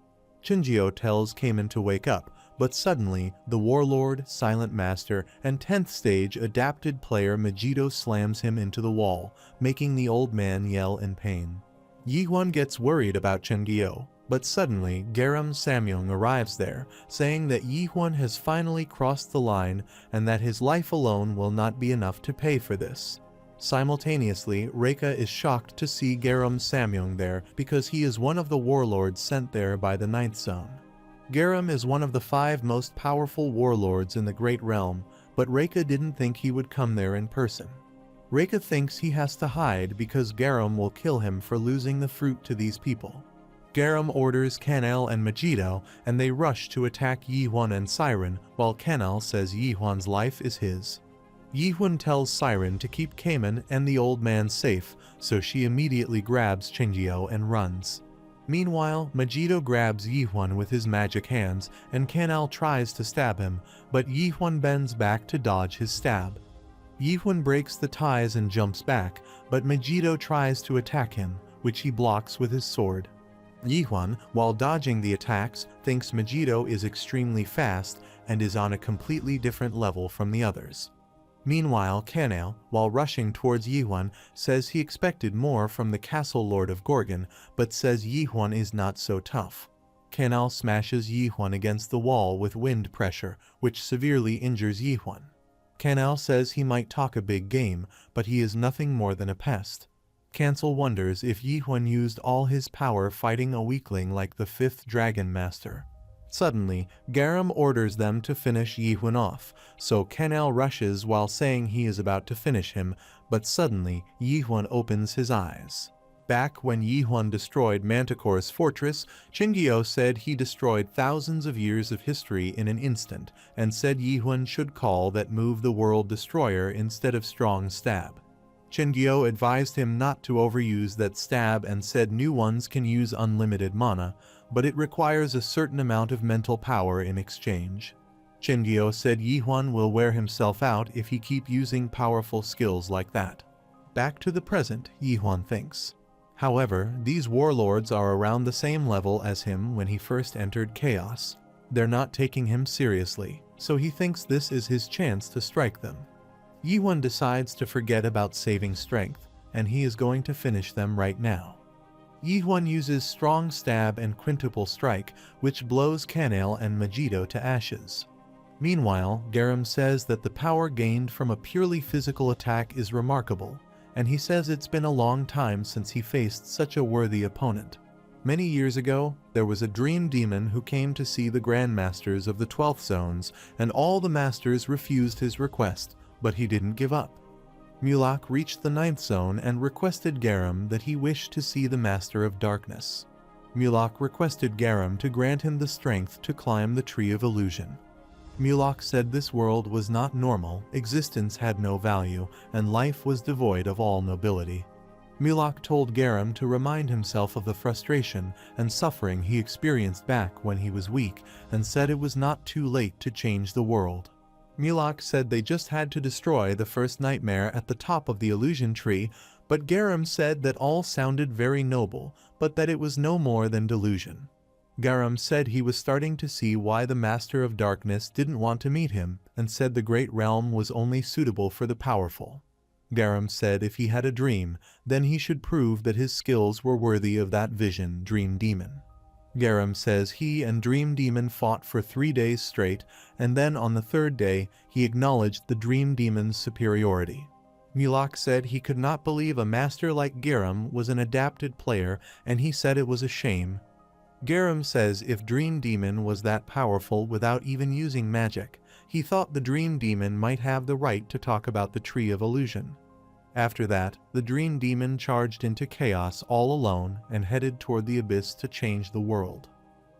Speaker 1: Chungyo tells Cayman to wake up, but suddenly, the Warlord, Silent Master, and 10th stage adapted player Megiddo slams him into the wall, making the old man yell in pain. Yihun gets worried about Chungyo, but suddenly Garam Samyong arrives there, saying that Yihun has finally crossed the line and that his life alone will not be enough to pay for this. Simultaneously, Reika is shocked to see Garam Samyong there because he is one of the warlords sent there by the 9th Zone. Garam is one of the 5 most powerful warlords in the Great Realm, but Reika didn't think he would come there in person. Reika thinks he has to hide because Garam will kill him for losing the fruit to these people. Garam orders Kanail and Megiddo, and they rush to attack Yihun and Siren, while Kanail says Yihun's life is his. Yihun tells Siren to keep Cayman and the old man safe, so she immediately grabs Chungyo and runs. Meanwhile, Megiddo grabs Yihun with his magic hands, and Kanail tries to stab him, but Yihun bends back to dodge his stab. Yihun breaks the ties and jumps back, but Megiddo tries to attack him, which he blocks with his sword. Yihun, while dodging the attacks, thinks Megiddo is extremely fast and is on a completely different level from the others. Meanwhile, Kanail, while rushing towards Yihun, says he expected more from the Castle Lord of Gorgon, but says Yihun is not so tough. Kanail smashes Yihun against the wall with wind pressure, which severely injures Yihun. Kanail says he might talk a big game, but he is nothing more than a pest. Cancel wonders if Yihun used all his power fighting a weakling like the 5th Dragon Master. Suddenly, Garam orders them to finish Yihun off, so Kanail rushes while saying he is about to finish him, but suddenly Yihun opens his eyes. Back when Yihun destroyed Manticore's fortress, Chungyo said he destroyed thousands of years of history in an instant, and said Yihun should call that move the world destroyer instead of strong stab. Chungyo advised him not to overuse that stab and said new ones can use unlimited mana, but it requires a certain amount of mental power in exchange. Chungyo said Yihun will wear himself out if he keep using powerful skills like that. Back to the present, Yihun thinks. However, these warlords are around the same level as him when he first entered Chaos. They're not taking him seriously. so he thinks this is his chance to strike them. Yi-Huan decides to forget about saving strength, and he is going to finish them right now. Yi-Huan uses strong stab and quintuple strike, which blows Kanale and Megiddo to ashes. Meanwhile, Garam says that the power gained from a purely physical attack is remarkable, and he says it's been a long time since he faced such a worthy opponent. Many years ago, there was a dream demon who came to see the Grandmasters of the 12th Zones, and all the masters refused his request, but he didn't give up. Mulak reached the 9th Zone and requested Garam that he wished to see the Master of Darkness. Mulak requested Garam to grant him the strength to climb the Tree of Illusion. Mulak said this world was not normal, existence had no value, and life was devoid of all nobility. Mulak told Garam to remind himself of the frustration and suffering he experienced back when he was weak, and said it was not too late to change the world. Mulak said they just had to destroy the first nightmare at the top of the illusion tree, but Garam said that all sounded very noble, but that it was no more than delusion. Garam said he was starting to see why the Master of Darkness didn't want to meet him, and said the Great Realm was only suitable for the powerful. Garam said if he had a dream, then he should prove that his skills were worthy of that vision, Dream Demon. Garam says he and Dream Demon fought for 3 days straight, and then on the 3rd day, he acknowledged the Dream Demon's superiority. Mulak said he could not believe a master like Garam was an adapted player, and he said it was a shame. Garam says if Dream Demon was that powerful without even using magic, he thought the Dream Demon might have the right to talk about the Tree of Illusion. After that, the Dream Demon charged into chaos all alone and headed toward the abyss to change the world.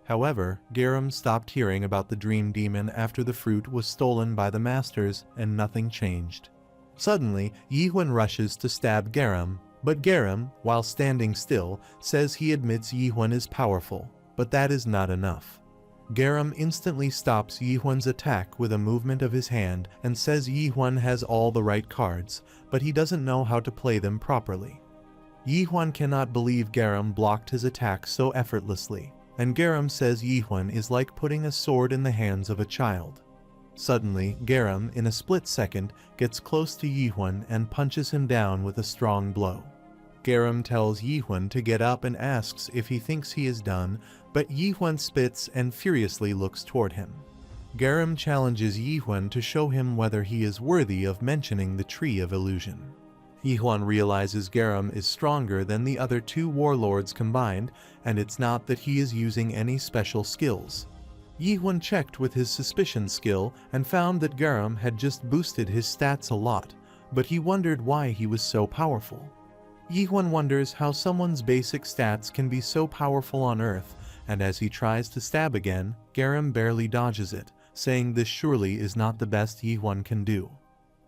Speaker 1: However, Garam stopped hearing about the Dream Demon after the fruit was stolen by the masters and nothing changed. Suddenly, Yi-Huan rushes to stab Garam, but Garam, while standing still, says he admits Yi-Huan is powerful, but that is not enough. Garam instantly stops Yi-Huan's attack with a movement of his hand and says Yi-Huan has all the right cards, but he doesn't know how to play them properly. Yi-Huan cannot believe Garam blocked his attack so effortlessly, and Garam says Yi-Huan is like putting a sword in the hands of a child. Suddenly, Garam, in a split second, gets close to Yi-Huan and punches him down with a strong blow. Garam tells Yi-Huan to get up and asks if he thinks he is done, but Yi-Huan spits and furiously looks toward him. Garam challenges Yi-Huan to show him whether he is worthy of mentioning the Tree of Illusion. Yi-Huan realizes Garam is stronger than the other 2 warlords combined, and it's not that he is using any special skills. Yi-Huan checked with his suspicion skill and found that Garam had just boosted his stats a lot, but he wondered why he was so powerful. Yi-Huan wonders how someone's basic stats can be so powerful on Earth, and as he tries to stab again, Garam barely dodges it, saying this surely is not the best Yi-Huan can do.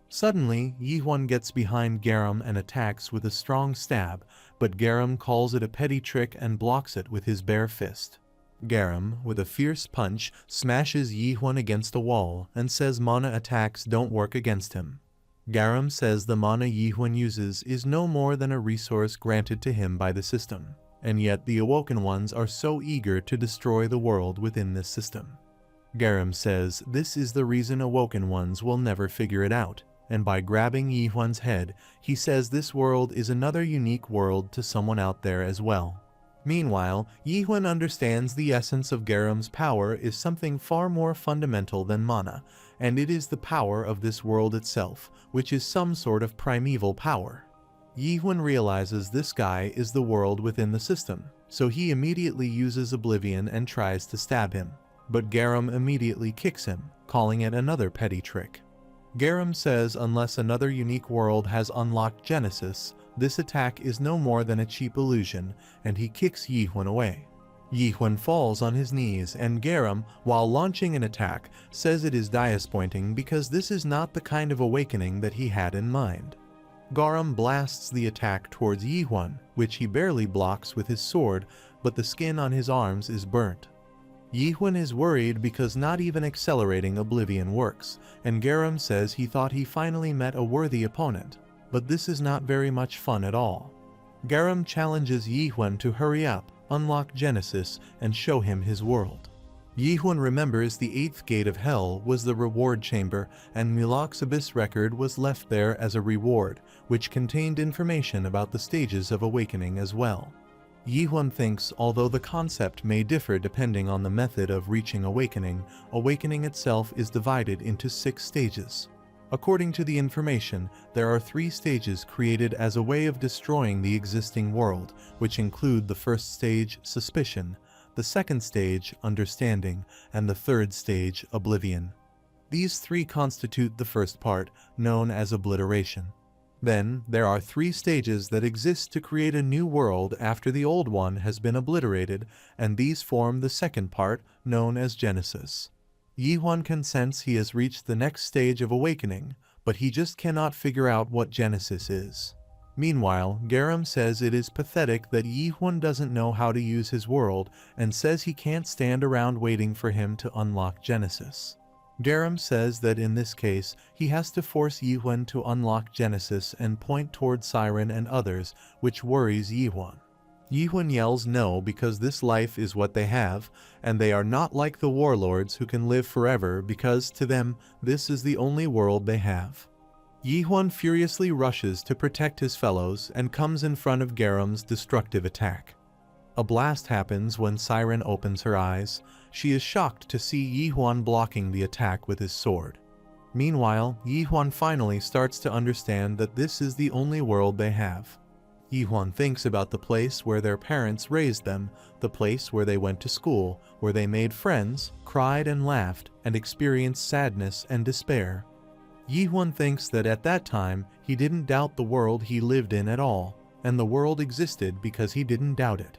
Speaker 1: Suddenly, Yi-Huan gets behind Garam and attacks with a strong stab, but Garam calls it a petty trick and blocks it with his bare fist. Garam, with a fierce punch, smashes Yi-Huan against a wall and says mana attacks don't work against him. Garam says the mana Yi-Huan uses is no more than a resource granted to him by the system, and yet the Awoken Ones are so eager to destroy the world within this system. Garam says this is the reason Awoken Ones will never figure it out, and by grabbing Yi-Huan's head, he says this world is another unique world to someone out there as well. Meanwhile, Yi-Huan understands the essence of Garam's power is something far more fundamental than mana, and it is the power of this world itself, which is some sort of primeval power. Yi-Huan realizes this guy is the world within the system, so he immediately uses Oblivion and tries to stab him, but Garam immediately kicks him, calling it another petty trick. Garam says unless another unique world has unlocked Genesis, this attack is no more than a cheap illusion, and he kicks Yi-Huan away. Yi-Huan falls on his knees, and Garam, while launching an attack, says it is disappointing because this is not the kind of awakening that he had in mind. Garam blasts the attack towards Yi-Huan, which he barely blocks with his sword, but the skin on his arms is burnt. Yi-Huan is worried because not even accelerating Oblivion works, and Garam says he thought he finally met a worthy opponent, but this is not very much fun at all. Garam challenges Yi-Huan to hurry up, unlock Genesis, and show him his world. Yihun remembers the 8th gate of hell was the reward chamber, and Milok's abyss record was left there as a reward, which contained information about the stages of awakening as well. Yihun thinks although the concept may differ depending on the method of reaching awakening, awakening itself is divided into 6 stages. According to the information, there are 3 stages created as a way of destroying the existing world, which include the first stage, suspicion, the second stage, understanding, and the third stage, oblivion. These 3 constitute the first part, known as obliteration. Then, there are 3 stages that exist to create a new world after the old one has been obliterated, and these form the second part, known as Genesis. Yihun can sense he has reached the next stage of awakening, but he just cannot figure out what Genesis is. Meanwhile, Garam says it is pathetic that Yihun doesn't know how to use his world and says he can't stand around waiting for him to unlock Genesis. Garam says that in this case, he has to force Yihun to unlock Genesis and point toward Siren and others, which worries Yihun. Yihun yells no because this life is what they have, and they are not like the warlords who can live forever because, to them, this is the only world they have. Yihun furiously rushes to protect his fellows and comes in front of Garam's destructive attack. A blast happens when Siren opens her eyes. She is shocked to see Yihun blocking the attack with his sword. Meanwhile, Yihun finally starts to understand that this is the only world they have. Yihun thinks about the place where their parents raised them, the place where they went to school, where they made friends, cried and laughed, and experienced sadness and despair. Yihun thinks that at that time, he didn't doubt the world he lived in at all, and the world existed because he didn't doubt it.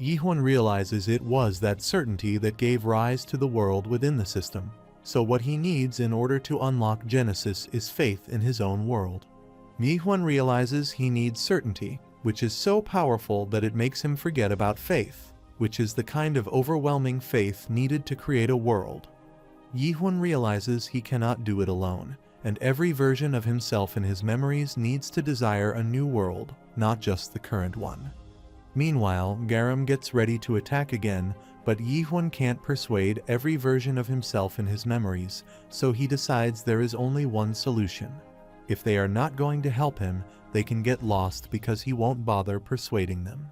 Speaker 1: Yihun realizes it was that certainty that gave rise to the world within the system, so what he needs in order to unlock Genesis is faith in his own world. Yihun realizes he needs certainty, which is so powerful that it makes him forget about faith, which is the kind of overwhelming faith needed to create a world. Yihun realizes he cannot do it alone, and every version of himself in his memories needs to desire a new world, not just the current one. Meanwhile, Garam gets ready to attack again, but Yihun can't persuade every version of himself in his memories, so he decides there is only one solution. If they are not going to help him, they can get lost because he won't bother persuading them.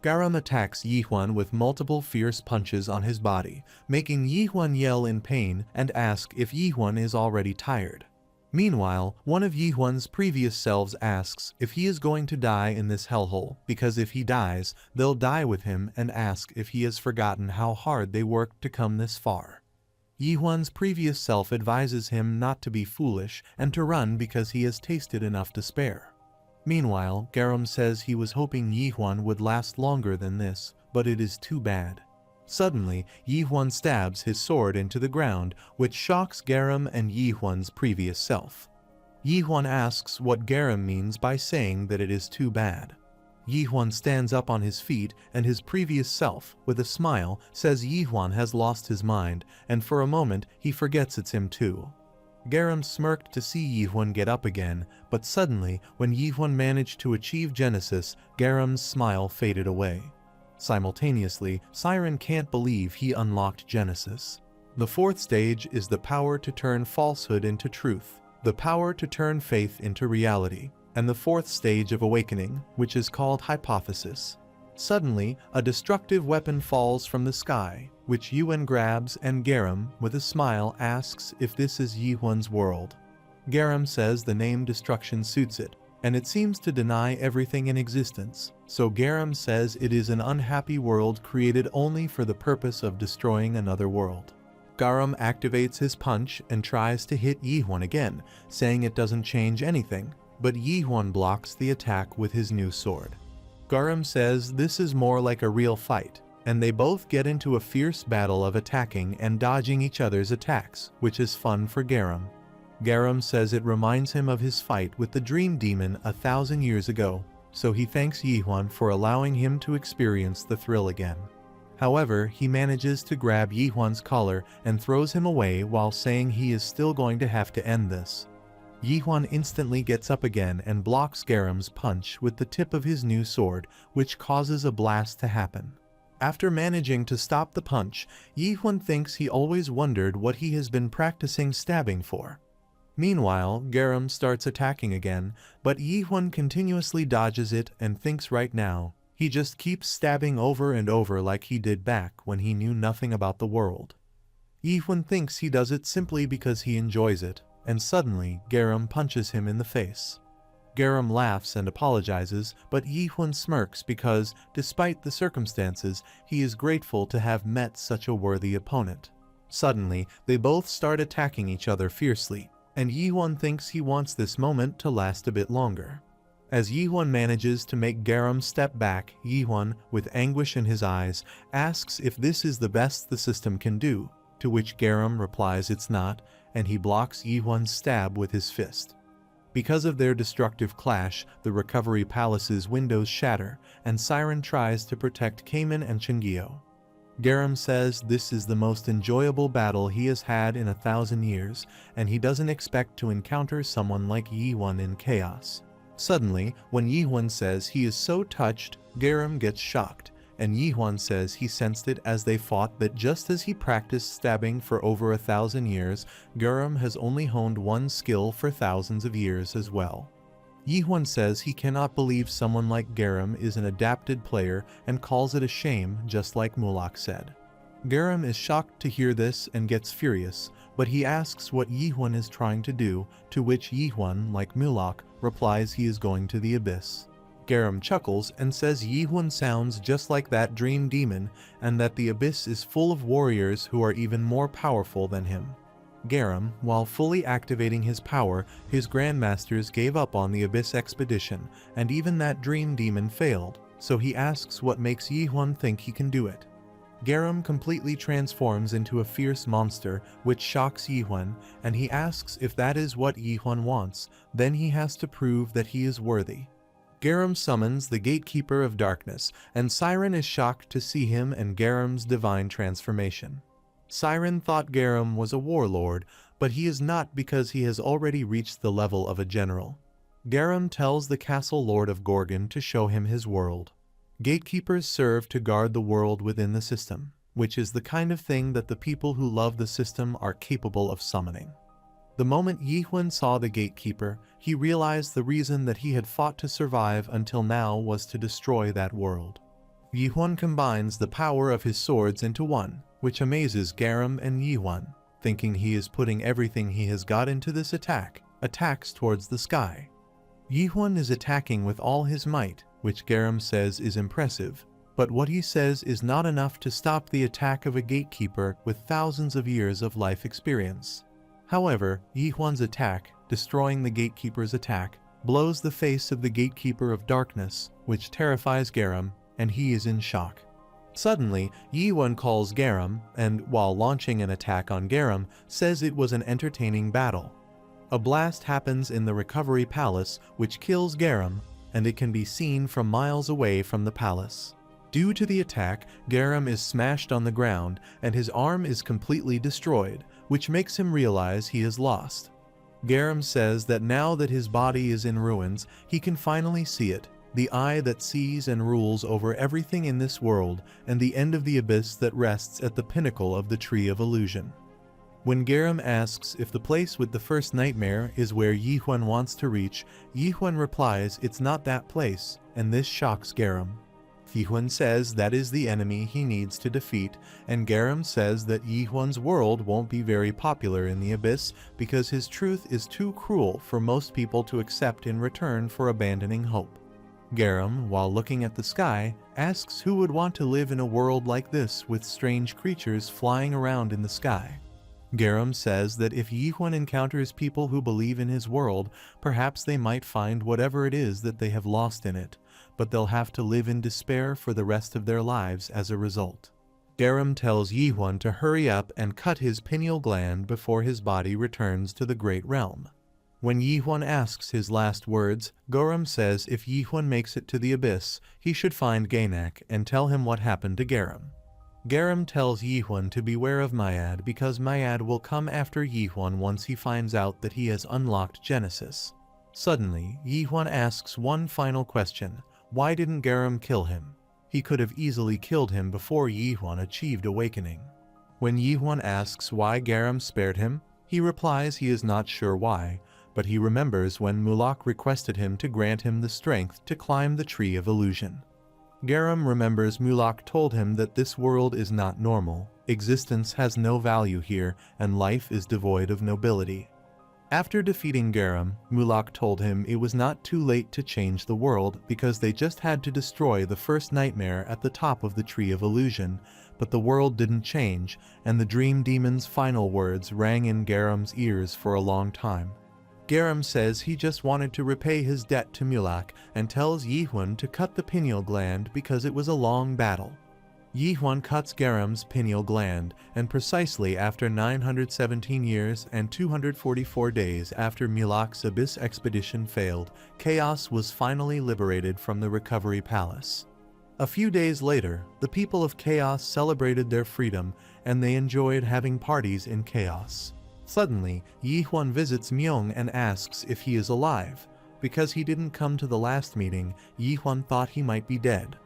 Speaker 1: Garam attacks Yihun with multiple fierce punches on his body, making Yihun yell in pain and ask if Yihun is already tired. Meanwhile, one of Yihun's previous selves asks if he is going to die in this hellhole, because if he dies, they'll die with him, and ask if he has forgotten how hard they worked to come this far. Yihun's previous self advises him not to be foolish and to run because he has tasted enough to spare. Meanwhile, Garam says he was hoping Yihun would last longer than this, but it is too bad. Suddenly, Yihun stabs his sword into the ground, which shocks Garam and Yihun's previous self. Yihun asks what Garam means by saying that it is too bad. Yihun stands up on his feet, and his previous self, with a smile, says Yihun has lost his mind, and for a moment he forgets it's him too. Garam smirked to see Yihun get up again, but suddenly, when Yihun managed to achieve Genesis, Garam's smile faded away. Simultaneously, Siren can't believe he unlocked Genesis. The fourth stage is the power to turn falsehood into truth, the power to turn faith into reality, and the fourth stage of awakening, which is called hypothesis. Suddenly, a destructive weapon falls from the sky, which Yuen grabs, and Garam, with a smile, asks if this is Yihun's world. Garam says the name destruction suits it, and it seems to deny everything in existence, so Garam says it is an unhappy world created only for the purpose of destroying another world. Garam activates his punch and tries to hit Yihun again, saying it doesn't change anything, but Yihun blocks the attack with his new sword. Garam says this is more like a real fight, and they both get into a fierce battle of attacking and dodging each other's attacks, which is fun for Garam. Garam says it reminds him of his fight with the Dream Demon 1,000 years ago, so he thanks Yihun for allowing him to experience the thrill again. However, he manages to grab Yihun's collar and throws him away while saying he is still going to have to end this. Yihun instantly gets up again and blocks Garam's punch with the tip of his new sword, which causes a blast to happen. After managing to stop the punch, Yi-Huan thinks he always wondered what he has been practicing stabbing for. Meanwhile, Garam starts attacking again, but Yi-Huan continuously dodges it and thinks right now, he just keeps stabbing over and over like he did back when he knew nothing about the world. Yi-Huan thinks he does it simply because he enjoys it, and suddenly Garam punches him in the face. Garam laughs and apologizes, but Yi-Huan smirks because, despite the circumstances, he is grateful to have met such a worthy opponent. Suddenly, they both start attacking each other fiercely, and Yi-Huan thinks he wants this moment to last a bit longer. As Yi-Huan manages to make Garam step back, Yi-Huan, with anguish in his eyes, asks if this is the best the system can do, to which Garam replies it's not, and he blocks Yi-Huan's stab with his fist. Because of their destructive clash, the Recovery Palace's windows shatter, and Siren tries to protect Cayman and Chingio. Garam says this is the most enjoyable battle he has had in 1,000 years, and he doesn't expect to encounter someone like Yi-Huan in chaos. Suddenly, when Yi-Huan says he is so touched, Garam gets shocked, and Yi-Huan says he sensed it as they fought that just as he practiced stabbing for over 1,000 years, Garam has only honed one skill for thousands of years as well. Yi-Huan says he cannot believe someone like Garam is an adapted player and calls it a shame, just like Mulak said. Garam is shocked to hear this and gets furious, but he asks what Yi-Huan is trying to do, to which Yi-Huan, like Mulak, replies he is going to the abyss. Garam chuckles and says Yi-Huan sounds just like that dream demon and that the abyss is full of warriors who are even more powerful than him. Garam, while fully activating his power, his grandmasters gave up on the abyss expedition, and even that dream demon failed, so he asks what makes Yi-Huan think he can do it. Garam completely transforms into a fierce monster, which shocks Yi-Huan, and he asks if that is what Yi-Huan wants, then he has to prove that he is worthy. Garam summons the Gatekeeper of Darkness, and Siren is shocked to see him and Garam's divine transformation. Siren thought Garam was a warlord, but he is not because he has already reached the level of a general. Garam tells the Castle Lord of Gorgon to show him his world. Gatekeepers serve to guard the world within the system, which is the kind of thing that the people who love the system are capable of summoning. The moment Yi-Huan saw the Gatekeeper, he realized the reason that he had fought to survive until now was to destroy that world. Yi-Huan combines the power of his swords into one, which amazes Garam and Yi-Huan, thinking he is putting everything he has got into this attack, attacks towards the sky. Yi-Huan is attacking with all his might, which Garam says is impressive, but what he says is not enough to stop the attack of a gatekeeper with thousands of years of life experience. However, Yi-Huan's attack, destroying the Gatekeeper's attack, blows the face of the Gatekeeper of Darkness, which terrifies Garam, and he is in shock. Suddenly, Yi-Huan calls Garam, and while launching an attack on Garam, says it was an entertaining battle. A blast happens in the Recovery Palace, which kills Garam, and it can be seen from miles away from the palace. Due to the attack, Garam is smashed on the ground, and his arm is completely destroyed, which makes him realize he is lost. Garam says that now that his body is in ruins, he can finally see it, the eye that sees and rules over everything in this world, and the end of the abyss that rests at the pinnacle of the Tree of Illusion. When Garam asks if the place with the first nightmare is where Yi-Huan wants to reach, Yi-Huan replies it's not that place, and this shocks Garam. Yi-Huan says that is the enemy he needs to defeat, and Garam says that Yi-Huan's world won't be very popular in the abyss because his truth is too cruel for most people to accept in return for abandoning hope. Garam, while looking at the sky, asks who would want to live in a world like this with strange creatures flying around in the sky. Garam says that if Yi-Huan encounters people who believe in his world, perhaps they might find whatever it is that they have lost in it, but they'll have to live in despair for the rest of their lives as a result. Garam tells Yi-Huan to hurry up and cut his pineal gland before his body returns to the Great Realm. When Yi-Huan asks his last words, Garam says if Yi-Huan makes it to the abyss, he should find Gainak and tell him what happened to Garam. Garam tells Yi-Huan to beware of Mayad because Mayad will come after Yi-Huan once he finds out that he has unlocked Genesis. Suddenly, Yi-Huan asks one final question: why didn't Garam kill him? He could have easily killed him before Yihuan achieved awakening. When Yihuan asks why Garam spared him, he replies he is not sure why, but he remembers when Mulak requested him to grant him the strength to climb the Tree of Illusion. Garam remembers Mulak told him that this world is not normal, existence has no value here, and life is devoid of nobility. After defeating Garam, Mulak told him it was not too late to change the world because they just had to destroy the first nightmare at the top of the Tree of Illusion, but the world didn't change, and the Dream Demon's final words rang in Garam's ears for a long time. Garam says he just wanted to repay his debt to Mulak and tells Yihuan to cut the pineal gland because it was a long battle. Yihuan cuts Garam's pineal gland, and precisely after 917 years and 244 days after Mulak's Abyss expedition failed, Chaos was finally liberated from the Recovery Palace. A few days later, the people of Chaos celebrated their freedom, and they enjoyed having parties in Chaos. Suddenly, Yihuan visits Myung and asks if he is alive. Because he didn't come to the last meeting, Yihuan thought he might be dead.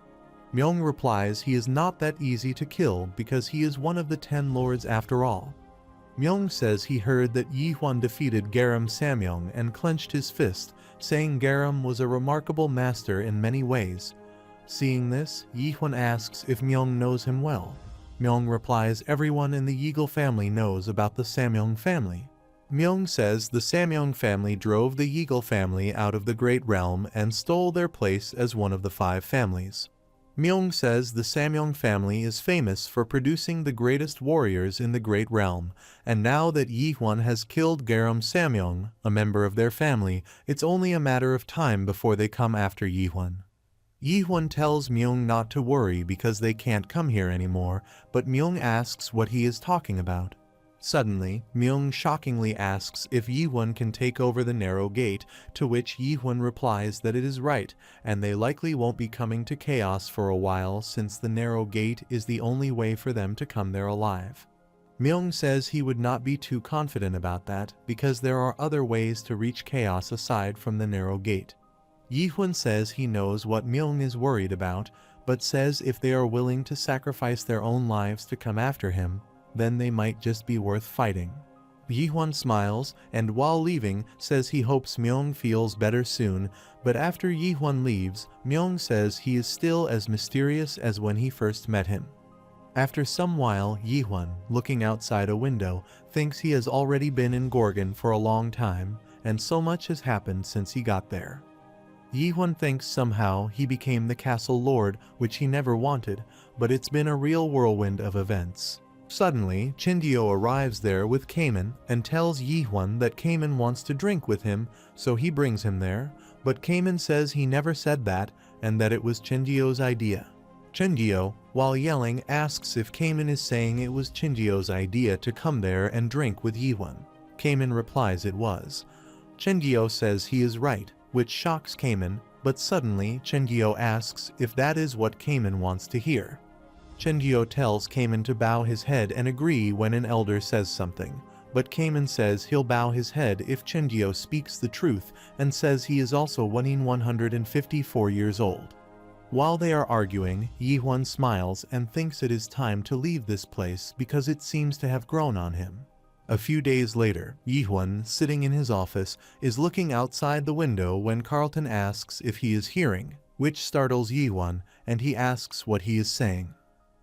Speaker 1: Myung replies he is not that easy to kill because he is one of the 10 lords after all. Myung says he heard that Yihuan defeated Garam Samyong and clenched his fist, saying Garam was a remarkable master in many ways. Seeing this, Yihuan asks if Myung knows him well. Myung replies everyone in the Yeagle family knows about the Samyong family. Myung says the Samyong family drove the Yeagle family out of the Great Realm and stole their place as one of the 5 families. Myung says the Samyong family is famous for producing the greatest warriors in the Great Realm, and now that Yihuan has killed Garam Samyong, a member of their family, it's only a matter of time before they come after Yihuan. Yihuan tells Myung not to worry because they can't come here anymore, but Myung asks what he is talking about. Suddenly, Myung shockingly asks if Yihuan can take over the Narrow Gate, to which Yihuan replies that it is right, and they likely won't be coming to Chaos for a while since the Narrow Gate is the only way for them to come there alive. Myung says he would not be too confident about that because there are other ways to reach Chaos aside from the Narrow Gate. Yihuan says he knows what Myung is worried about, but says if they are willing to sacrifice their own lives to come after him, then they might just be worth fighting. Yihuan smiles, and while leaving, says he hopes Myung feels better soon, but after Yihuan leaves, Myung says he is still as mysterious as when he first met him. After some while, Yihuan, looking outside a window, thinks he has already been in Gorgon for a long time, and so much has happened since he got there. Yihuan thinks somehow he became the castle lord, which he never wanted, but it's been a real whirlwind of events. Suddenly, Chindio arrives there with Cayman and tells Yihuan that Cayman wants to drink with him, so he brings him there, but Cayman says he never said that and that it was Chindio's idea. Chindio, while yelling, asks if Cayman is saying it was Chindio's idea to come there and drink with Yihuan. Cayman replies it was. Chindio says he is right, which shocks Cayman, but suddenly Chindio asks if that is what Cayman wants to hear. Chindio tells Cayman to bow his head and agree when an elder says something, but Cayman says he'll bow his head if Chindio speaks the truth and says he is also 154 years old. While they are arguing, Yihuan smiles and thinks it is time to leave this place because it seems to have grown on him. A few days later, Yihuan, sitting in his office, is looking outside the window when Carlton asks if he is hearing, which startles Yihuan, and he asks what he is saying.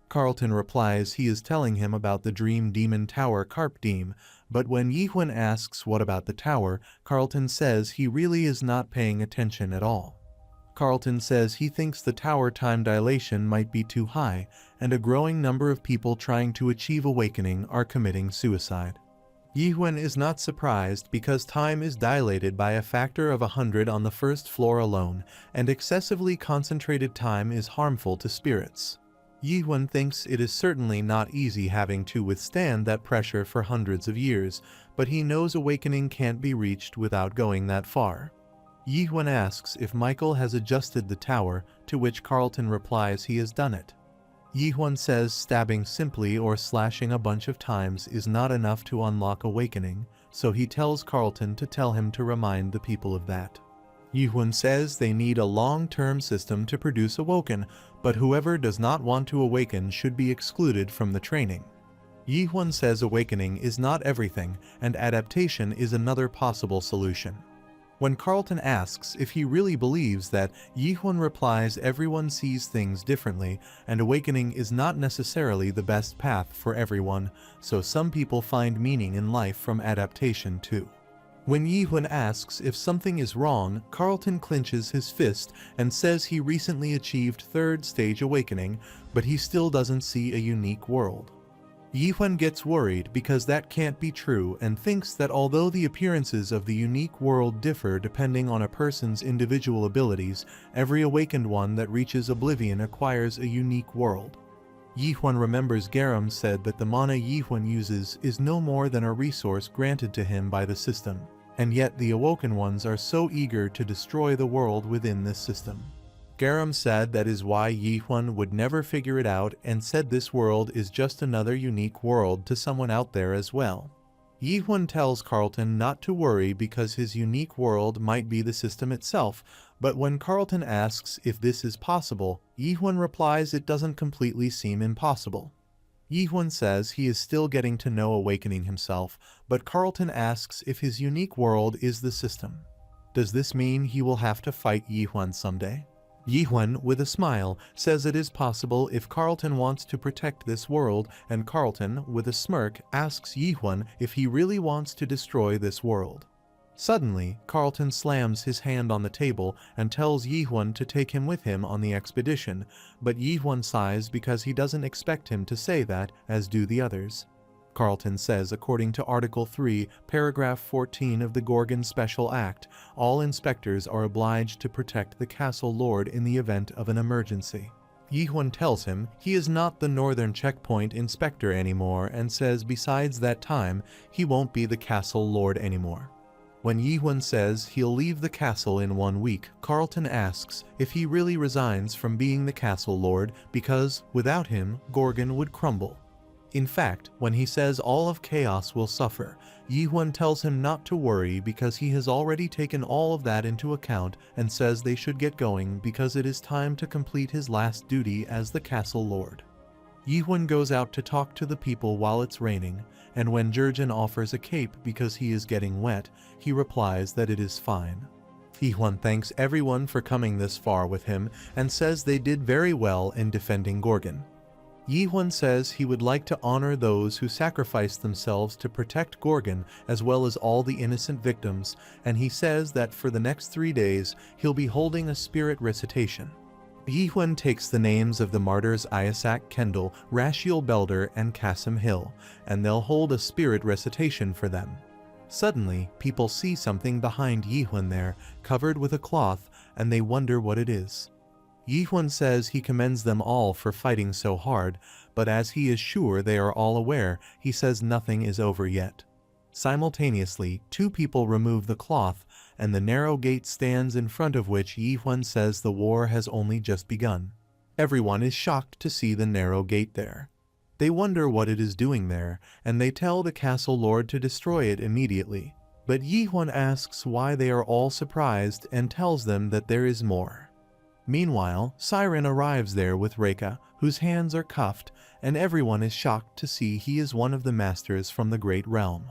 Speaker 1: Carlton replies he is telling him about the Dream Demon Tower Carpdeme, but when Yihuan asks what about the tower, Carlton says he really is not paying attention at all. Carlton says he thinks the tower time dilation might be too high, and a growing number of people trying to achieve awakening are committing suicide. Yihuan is not surprised because time is dilated by a factor of 100 on the first floor alone, and excessively concentrated time is harmful to spirits. Yihuan thinks it is certainly not easy having to withstand that pressure for hundreds of years, but he knows awakening can't be reached without going that far. Yihuan asks if Michael has adjusted the tower, to which Carlton replies he has done it. Yihuan says stabbing simply or slashing a bunch of times is not enough to unlock awakening, so he tells Carlton to tell him to remind the people of that. Yihun says they need a long-term system to produce Awoken, but whoever does not want to awaken should be excluded from the training. Yihun says awakening is not everything, and adaptation is another possible solution. When Carlton asks if he really believes that, Yihun replies everyone sees things differently, and awakening is not necessarily the best path for everyone, so some people find meaning in life from adaptation too. When Yihun asks if something is wrong, Carlton clenches his fist and says he recently achieved third stage awakening, but he still doesn't see a unique world. Yihun gets worried because that can't be true and thinks that although the appearances of the unique world differ depending on a person's individual abilities, every awakened one that reaches oblivion acquires a unique world. Yihun remembers Garam said that the mana Yihun uses is no more than a resource granted to him by the system, and yet the awoken ones are so eager to destroy the world within this system. Garam said that is why Yihun would never figure it out and said this world is just another unique world to someone out there as well. Yihun tells Carlton not to worry because his unique world might be the system itself, but when Carlton asks if this is possible, Yihun replies it doesn't completely seem impossible. Yihun says he is still getting to know awakening himself, but Carlton asks if his unique world is the system. Does this mean he will have to fight Yihun someday? Yihun, with a smile, says it is possible if Carlton wants to protect this world, and Carlton, with a smirk, asks Yihun if he really wants to destroy this world. Suddenly, Carlton slams his hand on the table and tells Yihun to take him with him on the expedition, but Yihun sighs because he doesn't expect him to say that, as do the others. Carlton says according to Article 3, Paragraph 14 of the Gorgon Special Act, all inspectors are obliged to protect the castle lord in the event of an emergency. Yihun tells him he is not the Northern Checkpoint inspector anymore and says besides that time, he won't be the castle lord anymore. When Yihun says he'll leave the castle in 1 week, Carlton asks if he really resigns from being the castle lord because, without him, Gorgon would crumble. In fact, when he says all of chaos will suffer, Yihun tells him not to worry because he has already taken all of that into account and says they should get going because it is time to complete his last duty as the castle lord. Yihun goes out to talk to the people while it's raining, and when Jurgen offers a cape because he is getting wet, he replies that it is fine. Yihun thanks everyone for coming this far with him and says they did very well in defending Gorgon. Yihun says he would like to honor those who sacrificed themselves to protect Gorgon as well as all the innocent victims, and he says that for the next 3 days he'll be holding a spirit recitation. Yihun takes the names of the martyrs Isaac Kendall, Rashiel Belder, and Kasim Hill, and they'll hold a spirit recitation for them. Suddenly, people see something behind Yihun there, covered with a cloth, and they wonder what it is. Yihun says he commends them all for fighting so hard, but as he is sure they are all aware, he says nothing is over yet. Simultaneously, 2 people remove the cloth, and the narrow gate stands in front of which Yihun says the war has only just begun. Everyone is shocked to see the narrow gate there. They wonder what it is doing there, and they tell the castle lord to destroy it immediately. But Yihun asks why they are all surprised and tells them that there is more. Meanwhile, Siren arrives there with Reika, whose hands are cuffed, and everyone is shocked to see he is one of the masters from the Great Realm.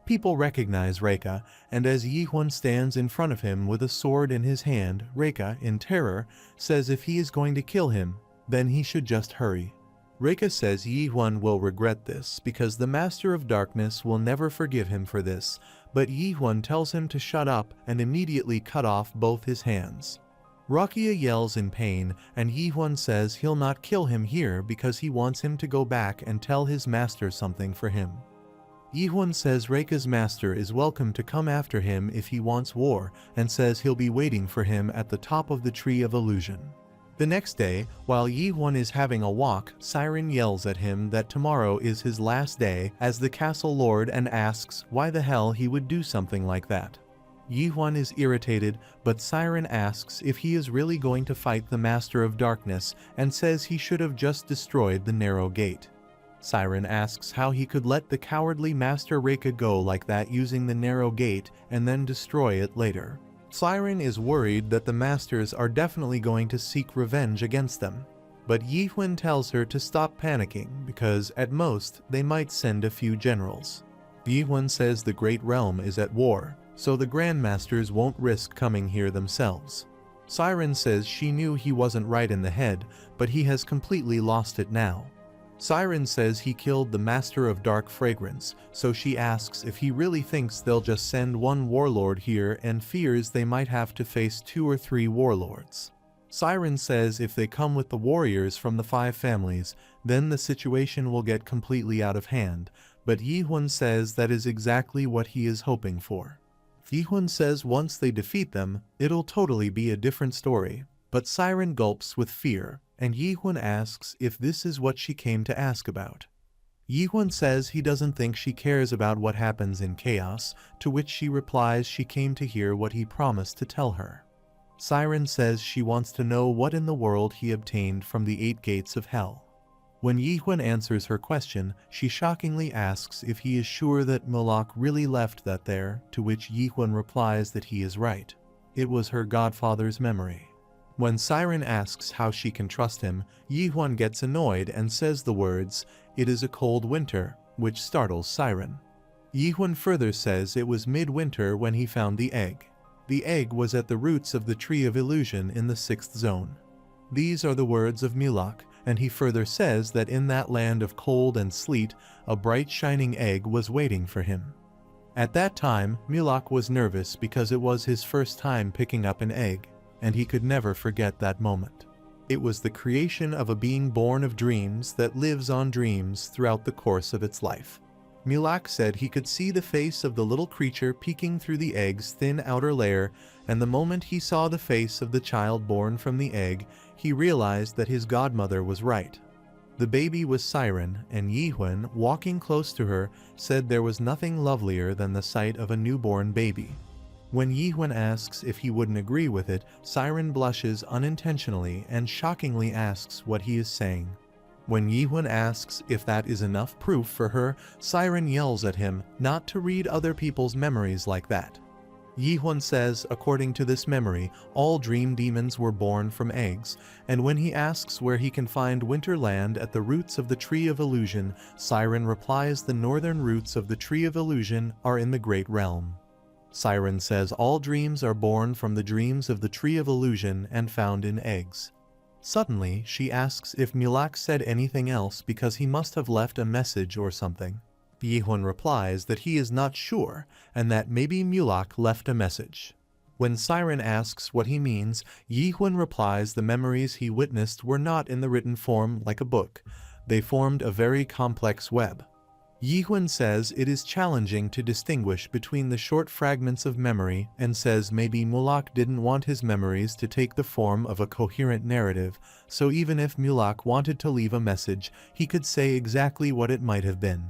Speaker 1: People recognize Reika, and as Yihun stands in front of him with a sword in his hand, Reika, in terror, says if he is going to kill him, then he should just hurry. Reika says Yihun will regret this because the Master of Darkness will never forgive him for this, but Yihun tells him to shut up and immediately cut off both his hands. Rakia yells in pain, and Yihun says he'll not kill him here because he wants him to go back and tell his master something for him. Yihun says Reika's master is welcome to come after him if he wants war, and says he'll be waiting for him at the top of the Tree of Illusion. The next day, while Yihun is having a walk, Siren yells at him that tomorrow is his last day as the castle lord and asks why the hell he would do something like that. Yihun is irritated, but Siren asks if he is really going to fight the Master of Darkness and says he should have just destroyed the narrow gate. Siren asks how he could let the cowardly Master Reika go like that using the narrow gate and then destroy it later. Siren is worried that the masters are definitely going to seek revenge against them. But Yi-Hun tells her to stop panicking because, at most, they might send a few generals. Yi-Hun says the Great Realm is at war, so the Grandmasters won't risk coming here themselves. Siren says she knew he wasn't right in the head, but he has completely lost it now. Siren says he killed the Master of Dark Fragrance, so she asks if he really thinks they'll just send one warlord here and fears they might have to face 2 or 3 warlords. Siren says if they come with the warriors from the 5 families, then the situation will get completely out of hand, but Yi-Hun says that is exactly what he is hoping for. Yi-Hun says once they defeat them, it'll totally be a different story, but Siren gulps with fear, and Yi-Hun asks if this is what she came to ask about. Yi-Hun says he doesn't think she cares about what happens in chaos, to which she replies she came to hear what he promised to tell her. Siren says she wants to know what in the world he obtained from the 8 gates of hell. When Yi-Hun answers her question, she shockingly asks if he is sure that Mulak really left that there, to which Yi-Hun replies that he is right. It was her godfather's memory. When Siren asks how she can trust him, Yi-Hun gets annoyed and says the words, "It is a cold winter," which startles Siren. Yi-Hun further says it was midwinter when he found the egg. The egg was at the roots of the Tree of Illusion in the 6th zone. These are the words of Mulak, and he further says that in that land of cold and sleet, a bright shining egg was waiting for him. At that time, Mulak was nervous because it was his first time picking up an egg, and he could never forget that moment. It was the creation of a being born of dreams that lives on dreams throughout the course of its life. Mulak said he could see the face of the little creature peeking through the egg's thin outer layer, and the moment he saw the face of the child born from the egg, he realized that his godmother was right. The baby was Siren, and Yi-Hun, walking close to her, said there was nothing lovelier than the sight of a newborn baby. When Yi-Hun asks if he wouldn't agree with it, Siren blushes unintentionally and shockingly asks what he is saying. When Yi-Hun asks if that is enough proof for her, Siren yells at him not to read other people's memories like that. Yi-Hun says, according to this memory, all dream demons were born from eggs, and when he asks where he can find Winterland at the roots of the Tree of Illusion, Siren replies the northern roots of the Tree of Illusion are in the Great Realm. Siren says all dreams are born from the dreams of the Tree of Illusion and found in eggs. Suddenly, she asks if Mulak said anything else because he must have left a message or something. Yi-Hun replies that he is not sure and that maybe Mulak left a message. When Siren asks what he means, Yi-Hun replies the memories he witnessed were not in the written form like a book. They formed a very complex web. Yi-Hun says it is challenging to distinguish between the short fragments of memory and says maybe Mulak didn't want his memories to take the form of a coherent narrative, so even if Mulak wanted to leave a message, he could say exactly what it might have been.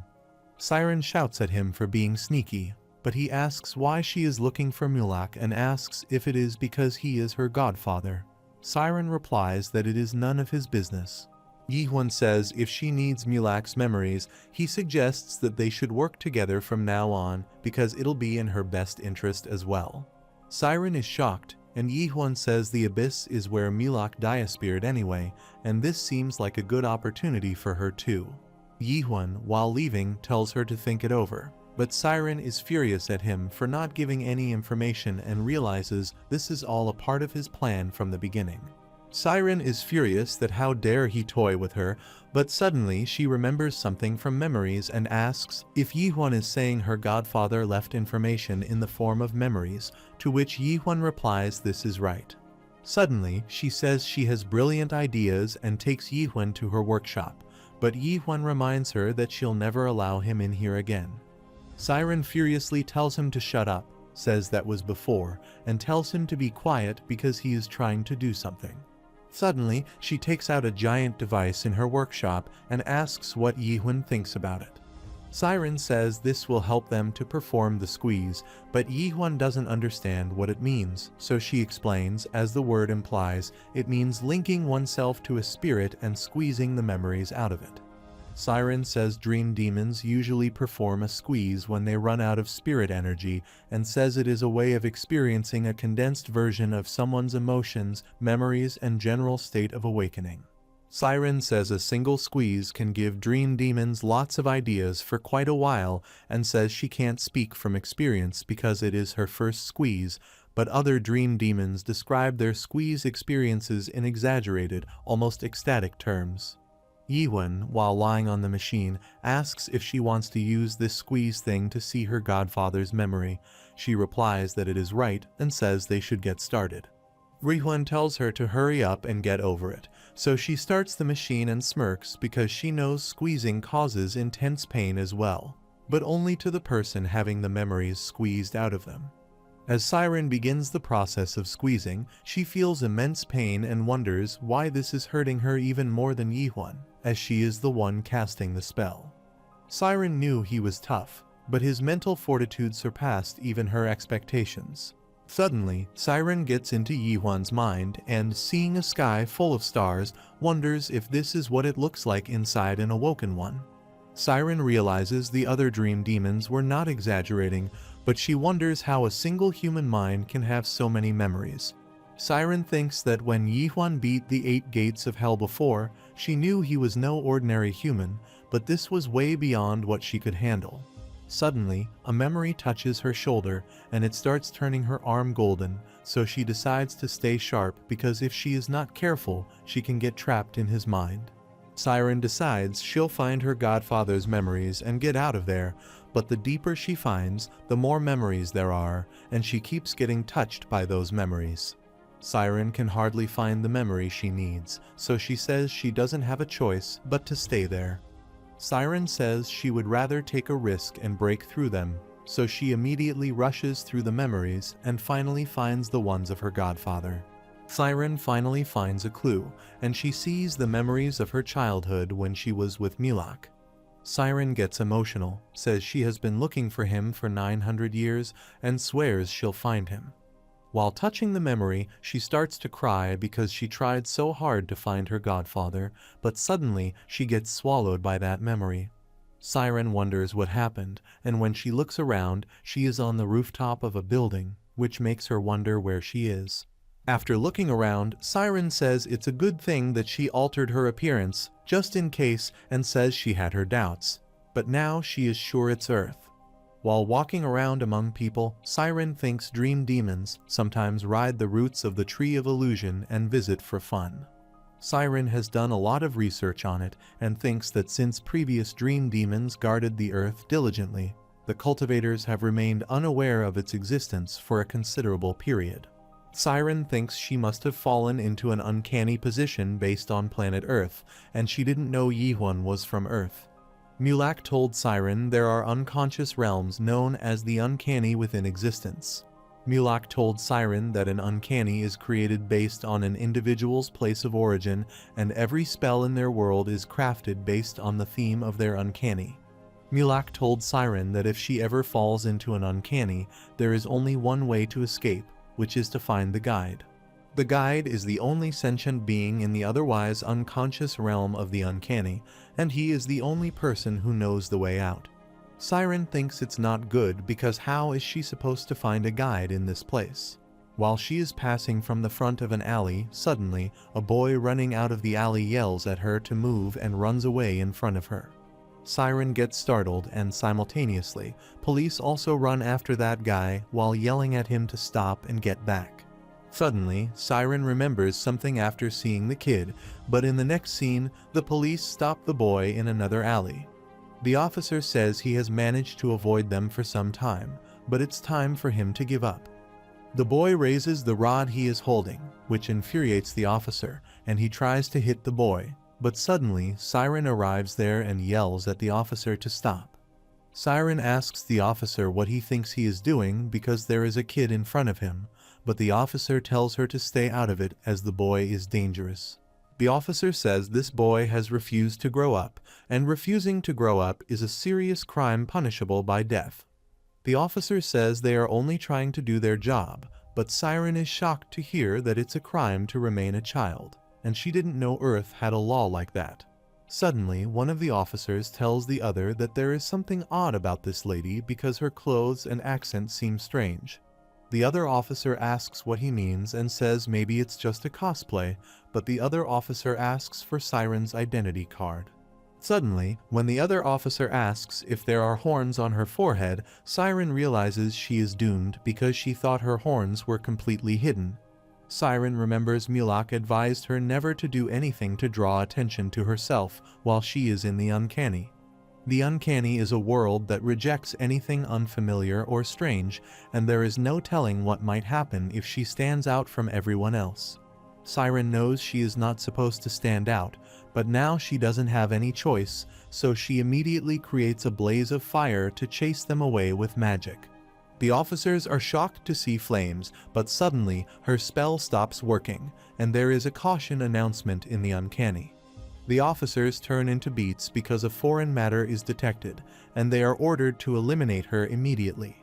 Speaker 1: Siren shouts at him for being sneaky, but he asks why she is looking for Mulak and asks if it is because he is her godfather. Siren replies that it is none of his business. Yi-Hun says if she needs Mulak's memories, he suggests that they should work together from now on because it'll be in her best interest as well. Siren is shocked, and Yi-Hun says the abyss is where Mulak disappeared anyway, and this seems like a good opportunity for her too. Yi-Hun, while leaving, tells her to think it over, but Siren is furious at him for not giving any information and realizes this is all a part of his plan from the beginning. Siren is furious that how dare he toy with her, but suddenly she remembers something from memories and asks if Yi-Hun is saying her godfather left information in the form of memories, to which Yi-Hun replies this is right. Suddenly, she says she has brilliant ideas and takes Yi-Hun to her workshop, but Yi-Hun reminds her that she'll never allow him in here again. Siren furiously tells him to shut up, says that was before, and tells him to be quiet because he is trying to do something. Suddenly, she takes out a giant device in her workshop and asks what Yi-Hun thinks about it. Siren says this will help them to perform the squeeze, but Yi-Hun doesn't understand what it means, so she explains, as the word implies, it means linking oneself to a spirit and squeezing the memories out of it. Siren says dream demons usually perform a squeeze when they run out of spirit energy and says it is a way of experiencing a condensed version of someone's emotions, memories, and general state of awakening. Siren says a single squeeze can give dream demons lots of ideas for quite a while and says she can't speak from experience because it is her first squeeze, but other dream demons describe their squeeze experiences in exaggerated, almost ecstatic terms. Yiwen, while lying on the machine, asks if she wants to use this squeeze thing to see her godfather's memory. She replies that it is right and says they should get started. Rihuen tells her to hurry up and get over it, so she starts the machine and smirks because she knows squeezing causes intense pain as well, but only to the person having the memories squeezed out of them. As Siren begins the process of squeezing, she feels immense pain and wonders why this is hurting her even more than Yihuan, as she is the one casting the spell. Siren knew he was tough, but his mental fortitude surpassed even her expectations. Suddenly, Siren gets into Yihuan's mind and, seeing a sky full of stars, wonders if this is what it looks like inside an awoken one. Siren realizes the other dream demons were not exaggerating, but she wonders how a single human mind can have so many memories. Siren thinks that when Yihuan beat the 8 gates of hell before, she knew he was no ordinary human, but this was way beyond what she could handle. Suddenly, a memory touches her shoulder, and it starts turning her arm golden, so she decides to stay sharp because if she is not careful, she can get trapped in his mind. Siren decides she'll find her godfather's memories and get out of there, but the deeper she finds, the more memories there are, and she keeps getting touched by those memories. Siren can hardly find the memory she needs, so she says she doesn't have a choice but to stay there. Siren says she would rather take a risk and break through them, so she immediately rushes through the memories and finally finds the ones of her godfather. Siren finally finds a clue, and she sees the memories of her childhood when she was with Mulak. Siren gets emotional, says she has been looking for him for 900 years, and swears she'll find him. While touching the memory, she starts to cry because she tried so hard to find her godfather, but suddenly she gets swallowed by that memory. Siren wonders what happened, and when she looks around, she is on the rooftop of a building, which makes her wonder where she is. After looking around, Siren says it's a good thing that she altered her appearance, just in case, and says she had her doubts. But now she is sure it's Earth. While walking around among people, Siren thinks dream demons sometimes ride the roots of the Tree of Illusion and visit for fun. Siren has done a lot of research on it and thinks that since previous dream demons guarded the Earth diligently, the cultivators have remained unaware of its existence for a considerable period. Siren thinks she must have fallen into an uncanny position based on planet Earth, and she didn't know Yihuan was from Earth. Mulak told Siren there are unconscious realms known as the uncanny within existence. Mulak told Siren that an uncanny is created based on an individual's place of origin, and every spell in their world is crafted based on the theme of their uncanny. Mulak told Siren that if she ever falls into an uncanny, there is only one way to escape, which is to find the guide. The guide is the only sentient being in the otherwise unconscious realm of the uncanny, and he is the only person who knows the way out. Siren thinks it's not good because how is she supposed to find a guide in this place? While she is passing from the front of an alley, suddenly, a boy running out of the alley yells at her to move and runs away in front of her. Siren gets startled, and simultaneously, police also run after that guy while yelling at him to stop and get back. Suddenly, Siren remembers something after seeing the kid, but in the next scene, the police stop the boy in another alley. The officer says he has managed to avoid them for some time, but it's time for him to give up. The boy raises the rod he is holding, which infuriates the officer, and he tries to hit the boy. But suddenly, Siren arrives there and yells at the officer to stop. Siren asks the officer what he thinks he is doing because there is a kid in front of him, but the officer tells her to stay out of it as the boy is dangerous. The officer says this boy has refused to grow up, and refusing to grow up is a serious crime punishable by death. The officer says they are only trying to do their job, but Siren is shocked to hear that it's a crime to remain a child, and she didn't know Earth had a law like that. Suddenly, one of the officers tells the other that there is something odd about this lady because her clothes and accent seem strange. The other officer asks what he means and says maybe it's just a cosplay, but the other officer asks for Siren's identity card. Suddenly, when the other officer asks if there are horns on her forehead, Siren realizes she is doomed because she thought her horns were completely hidden. Siren remembers Mulak advised her never to do anything to draw attention to herself while she is in the uncanny. The uncanny is a world that rejects anything unfamiliar or strange, and there is no telling what might happen if she stands out from everyone else. Siren knows she is not supposed to stand out, but now she doesn't have any choice, so she immediately creates a blaze of fire to chase them away with magic. The officers are shocked to see flames, but suddenly her spell stops working, and there is a caution announcement in the uncanny. The officers turn into beets because a foreign matter is detected, and they are ordered to eliminate her immediately.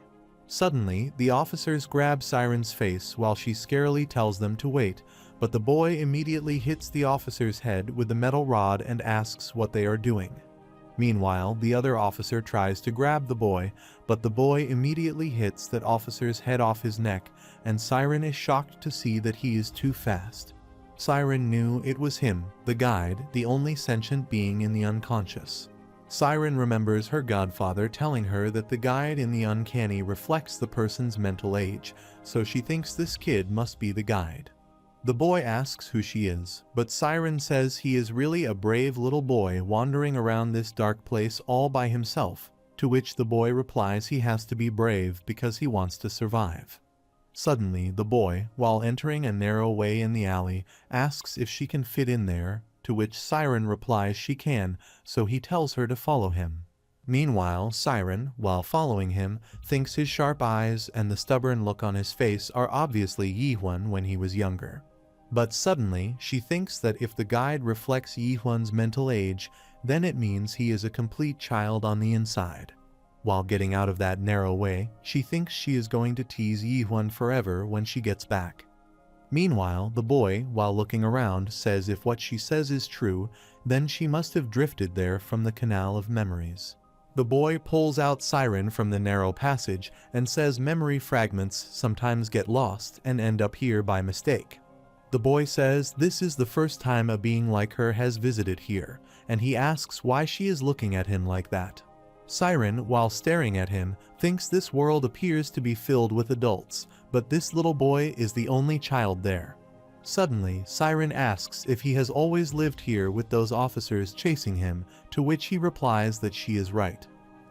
Speaker 1: Suddenly, the officers grab Siren's face while she scarily tells them to wait, but the boy immediately hits the officer's head with the metal rod and asks what they are doing. Meanwhile, the other officer tries to grab the boy, but the boy immediately hits that officer's head off his neck, and Siren is shocked to see that he is too fast. Siren knew it was him, the guide, the only sentient being in the unconscious. Siren remembers her godfather telling her that the guide in the uncanny reflects the person's mental age, so she thinks this kid must be the guide. The boy asks who she is, but Siren says he is really a brave little boy wandering around this dark place all by himself, to which the boy replies he has to be brave because he wants to survive. Suddenly, the boy, while entering a narrow way in the alley, asks if she can fit in there, to which Siren replies she can, so he tells her to follow him. Meanwhile, Siren, while following him, thinks his sharp eyes and the stubborn look on his face are obviously Yihun when he was younger. But suddenly, she thinks that if the guide reflects Yihun's mental age, then it means he is a complete child on the inside. While getting out of that narrow way, she thinks she is going to tease Yihun forever when she gets back. Meanwhile, the boy, while looking around, says if what she says is true, then she must have drifted there from the canal of memories. The boy pulls out Siren from the narrow passage and says memory fragments sometimes get lost and end up here by mistake. The boy says this is the first time a being like her has visited here, and he asks why she is looking at him like that. Siren, while staring at him, thinks this world appears to be filled with adults, but this little boy is the only child there. Suddenly, Siren asks if he has always lived here with those officers chasing him, to which he replies that she is right.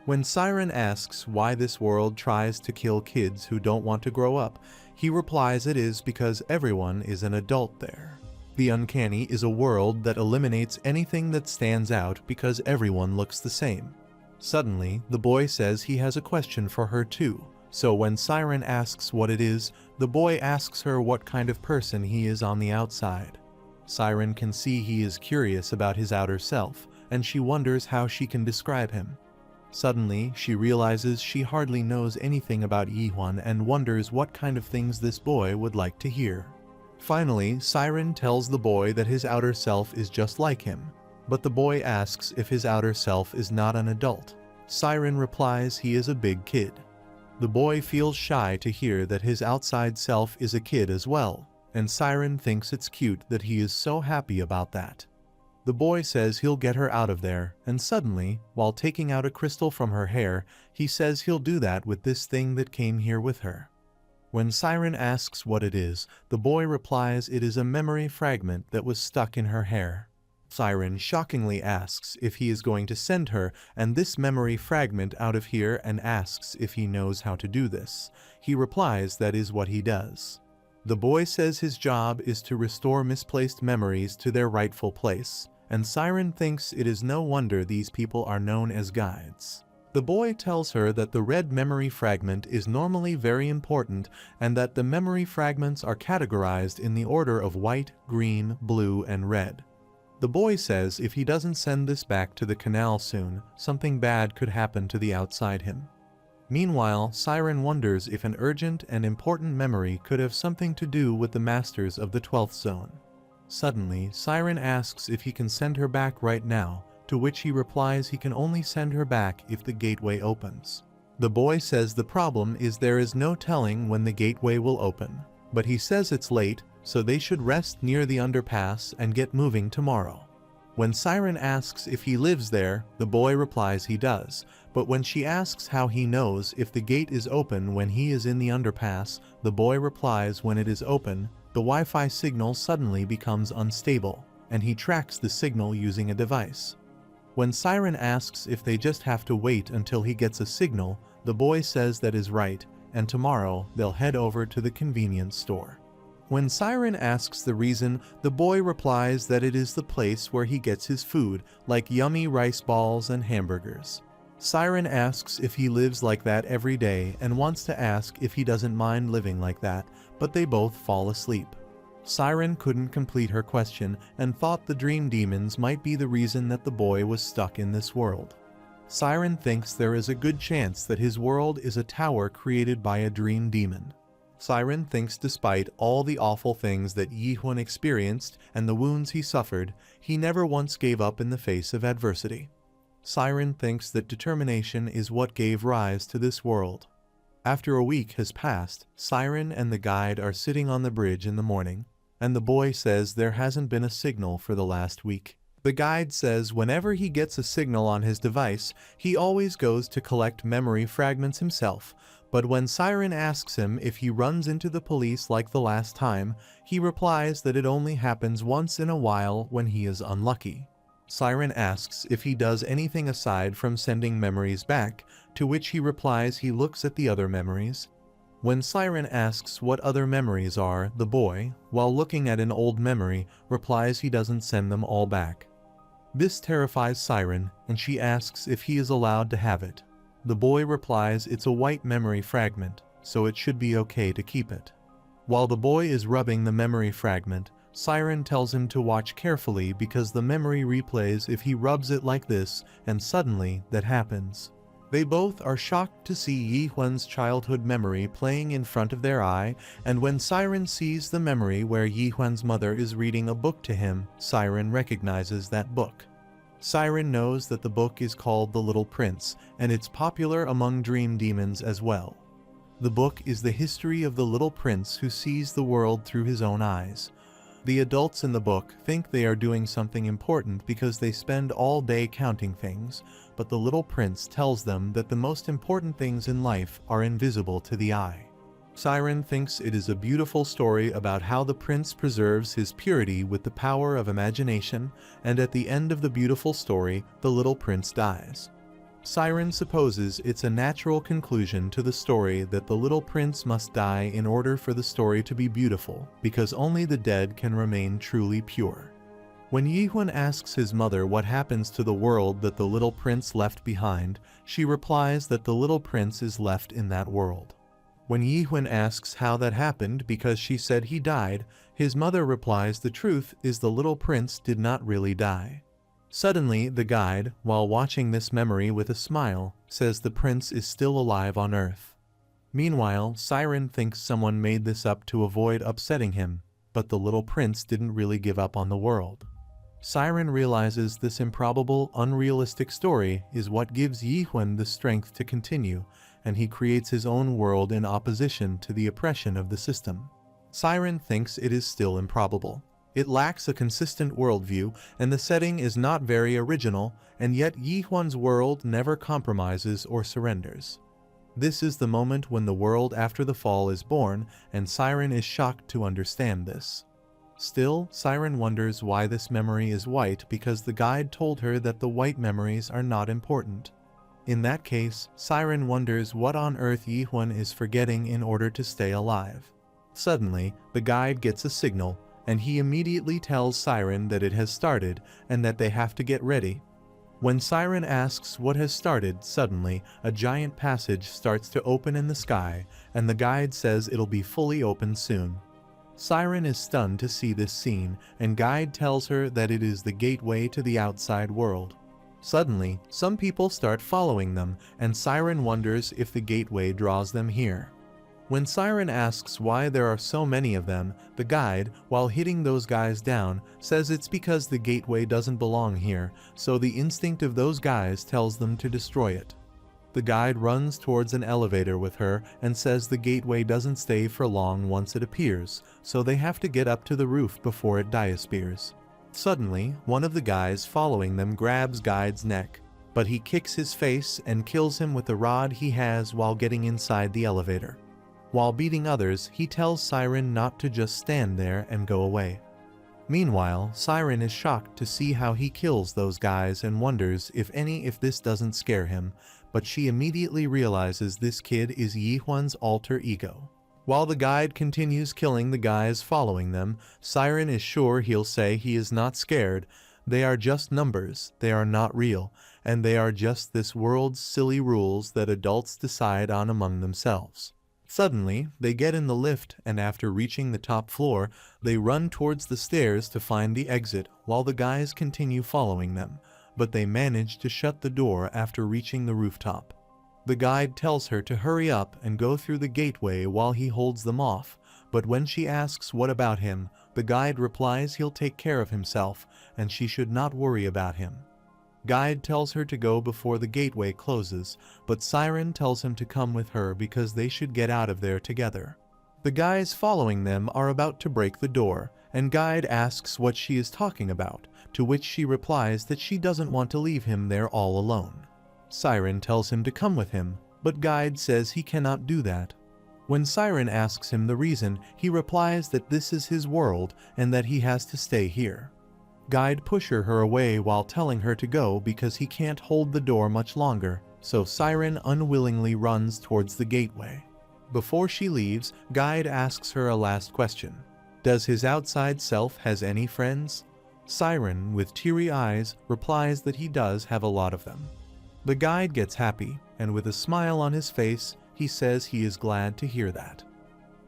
Speaker 1: When Siren asks why this world tries to kill kids who don't want to grow up, he replies it is because everyone is an adult there. The uncanny is a world that eliminates anything that stands out because everyone looks the same. Suddenly, the boy says he has a question for her too, so when Siren asks what it is, the boy asks her what kind of person he is on the outside. Siren can see he is curious about his outer self, and she wonders how she can describe him. Suddenly, she realizes she hardly knows anything about Yihun and wonders what kind of things this boy would like to hear. Finally, Siren tells the boy that his outer self is just like him. But the boy asks if his outer self is not an adult. Siren replies he is a big kid. The boy feels shy to hear that his outside self is a kid as well, and Siren thinks it's cute that he is so happy about that. The boy says he'll get her out of there, and suddenly, while taking out a crystal from her hair, he says he'll do that with this thing that came here with her. When Siren asks what it is, the boy replies it is a memory fragment that was stuck in her hair. Siren shockingly asks if he is going to send her and this memory fragment out of here and asks if he knows how to do this. He replies that is what he does. The boy says his job is to restore misplaced memories to their rightful place, and Siren thinks it is no wonder these people are known as guides. The boy tells her that the red memory fragment is normally very important and that the memory fragments are categorized in the order of white, green, blue, and red. The boy says if he doesn't send this back to the canal soon, something bad could happen to the outside him. Meanwhile, Siren wonders if an urgent and important memory could have something to do with the masters of the 12th zone. Suddenly, Siren asks if he can send her back right now, to which he replies he can only send her back if the gateway opens. The boy says the problem is there is no telling when the gateway will open, but he says it's late, so they should rest near the underpass and get moving tomorrow. When Siren asks if he lives there, the boy replies he does, but when she asks how he knows if the gate is open when he is in the underpass, the boy replies when it is open, the Wi-Fi signal suddenly becomes unstable, and he tracks the signal using a device. When Siren asks if they just have to wait until he gets a signal, the boy says that is right, and tomorrow they'll head over to the convenience store. When Siren asks the reason, the boy replies that it is the place where he gets his food, like yummy rice balls and hamburgers. Siren asks if he lives like that every day and wants to ask if he doesn't mind living like that, but they both fall asleep. Siren couldn't complete her question and thought the dream demons might be the reason that the boy was stuck in this world. Siren thinks there is a good chance that his world is a tower created by a dream demon. Siren thinks despite all the awful things that Yi-Hun experienced and the wounds he suffered, he never once gave up in the face of adversity. Siren thinks that determination is what gave rise to this world. After a week has passed, Siren and the guide are sitting on the bridge in the morning, and the boy says there hasn't been a signal for the last week. The guide says whenever he gets a signal on his device, he always goes to collect memory fragments himself, but when Siren asks him if he runs into the police like the last time, he replies that it only happens once in a while when he is unlucky. Siren asks if he does anything aside from sending memories back, to which he replies he looks at the other memories. When Siren asks what other memories are, the boy, while looking at an old memory, replies he doesn't send them all back. This terrifies Siren, and she asks if he is allowed to have it. The boy replies it's a white memory fragment, so it should be okay to keep it. While the boy is rubbing the memory fragment, Siren tells him to watch carefully because the memory replays if he rubs it like this, and suddenly that happens. They both are shocked to see Yi-Hun's childhood memory playing in front of their eye, and when Siren sees the memory where Yi-Hun's mother is reading a book to him, Siren recognizes that book. Siren knows that the book is called The Little Prince, and it's popular among dream demons as well. The book is the history of the little prince who sees the world through his own eyes. The adults in the book think they are doing something important because they spend all day counting things, but the little prince tells them that the most important things in life are invisible to the eye. Siren thinks it is a beautiful story about how the prince preserves his purity with the power of imagination, and at the end of the beautiful story, the little prince dies. Siren supposes it's a natural conclusion to the story that the little prince must die in order for the story to be beautiful, because only the dead can remain truly pure. When Yi-Hun asks his mother what happens to the world that the little prince left behind, she replies that the little prince is left in that world. When Yi-Hun asks how that happened because she said he died, his mother replies the truth is the little prince did not really die. Suddenly, the guide, while watching this memory with a smile, says the prince is still alive on Earth. Meanwhile, Siren thinks someone made this up to avoid upsetting him, but the little prince didn't really give up on the world. Siren realizes this improbable, unrealistic story is what gives Yi-Hun the strength to continue, and he creates his own world in opposition to the oppression of the system. Siren thinks it is still improbable. It lacks a consistent worldview, and the setting is not very original, and yet Yi-Hun's world never compromises or surrenders. This is the moment when the world after the fall is born, and Siren is shocked to understand this. Still, Siren wonders why this memory is white because the guide told her that the white memories are not important. In that case, Siren wonders what on earth Yi-Hun is forgetting in order to stay alive. Suddenly, the guide gets a signal, and he immediately tells Siren that it has started and that they have to get ready. When Siren asks what has started, suddenly, a giant passage starts to open in the sky, and the guide says it'll be fully open soon. Siren is stunned to see this scene, and guide tells her that it is the gateway to the outside world. Suddenly, some people start following them, and Siren wonders if the gateway draws them here. When Siren asks why there are so many of them, the guide, while hitting those guys down, says it's because the gateway doesn't belong here, so the instinct of those guys tells them to destroy it. The guide runs towards an elevator with her and says the gateway doesn't stay for long once it appears, so they have to get up to the roof before it disappears. Suddenly, one of the guys following them grabs Guide's neck, but he kicks his face and kills him with the rod he has while getting inside the elevator. While beating others, he tells Siren not to just stand there and go away. Meanwhile, Siren is shocked to see how he kills those guys and wonders if this doesn't scare him, but she immediately realizes this kid is Yihwan's alter ego. While the guide continues killing the guys following them, Siren is sure he'll say he is not scared. They are just numbers, they are not real, and they are just this world's silly rules that adults decide on among themselves. Suddenly, they get in the lift, and after reaching the top floor, they run towards the stairs to find the exit while the guys continue following them, but they manage to shut the door after reaching the rooftop. The guide tells her to hurry up and go through the gateway while he holds them off, but when she asks what about him, the guide replies he'll take care of himself and she should not worry about him. Guide tells her to go before the gateway closes, but Siren tells him to come with her because they should get out of there together. The guys following them are about to break the door, and Guide asks what she is talking about, to which she replies that she doesn't want to leave him there all alone. Siren tells him to come with him, but Guide says he cannot do that. When Siren asks him the reason, he replies that this is his world and that he has to stay here. Guide pushes her away while telling her to go because he can't hold the door much longer, so Siren unwillingly runs towards the gateway. Before she leaves, Guide asks her a last question. Does his outside self has any friends? Siren, with teary eyes, replies that he does have a lot of them. The guide gets happy, and with a smile on his face, he says he is glad to hear that.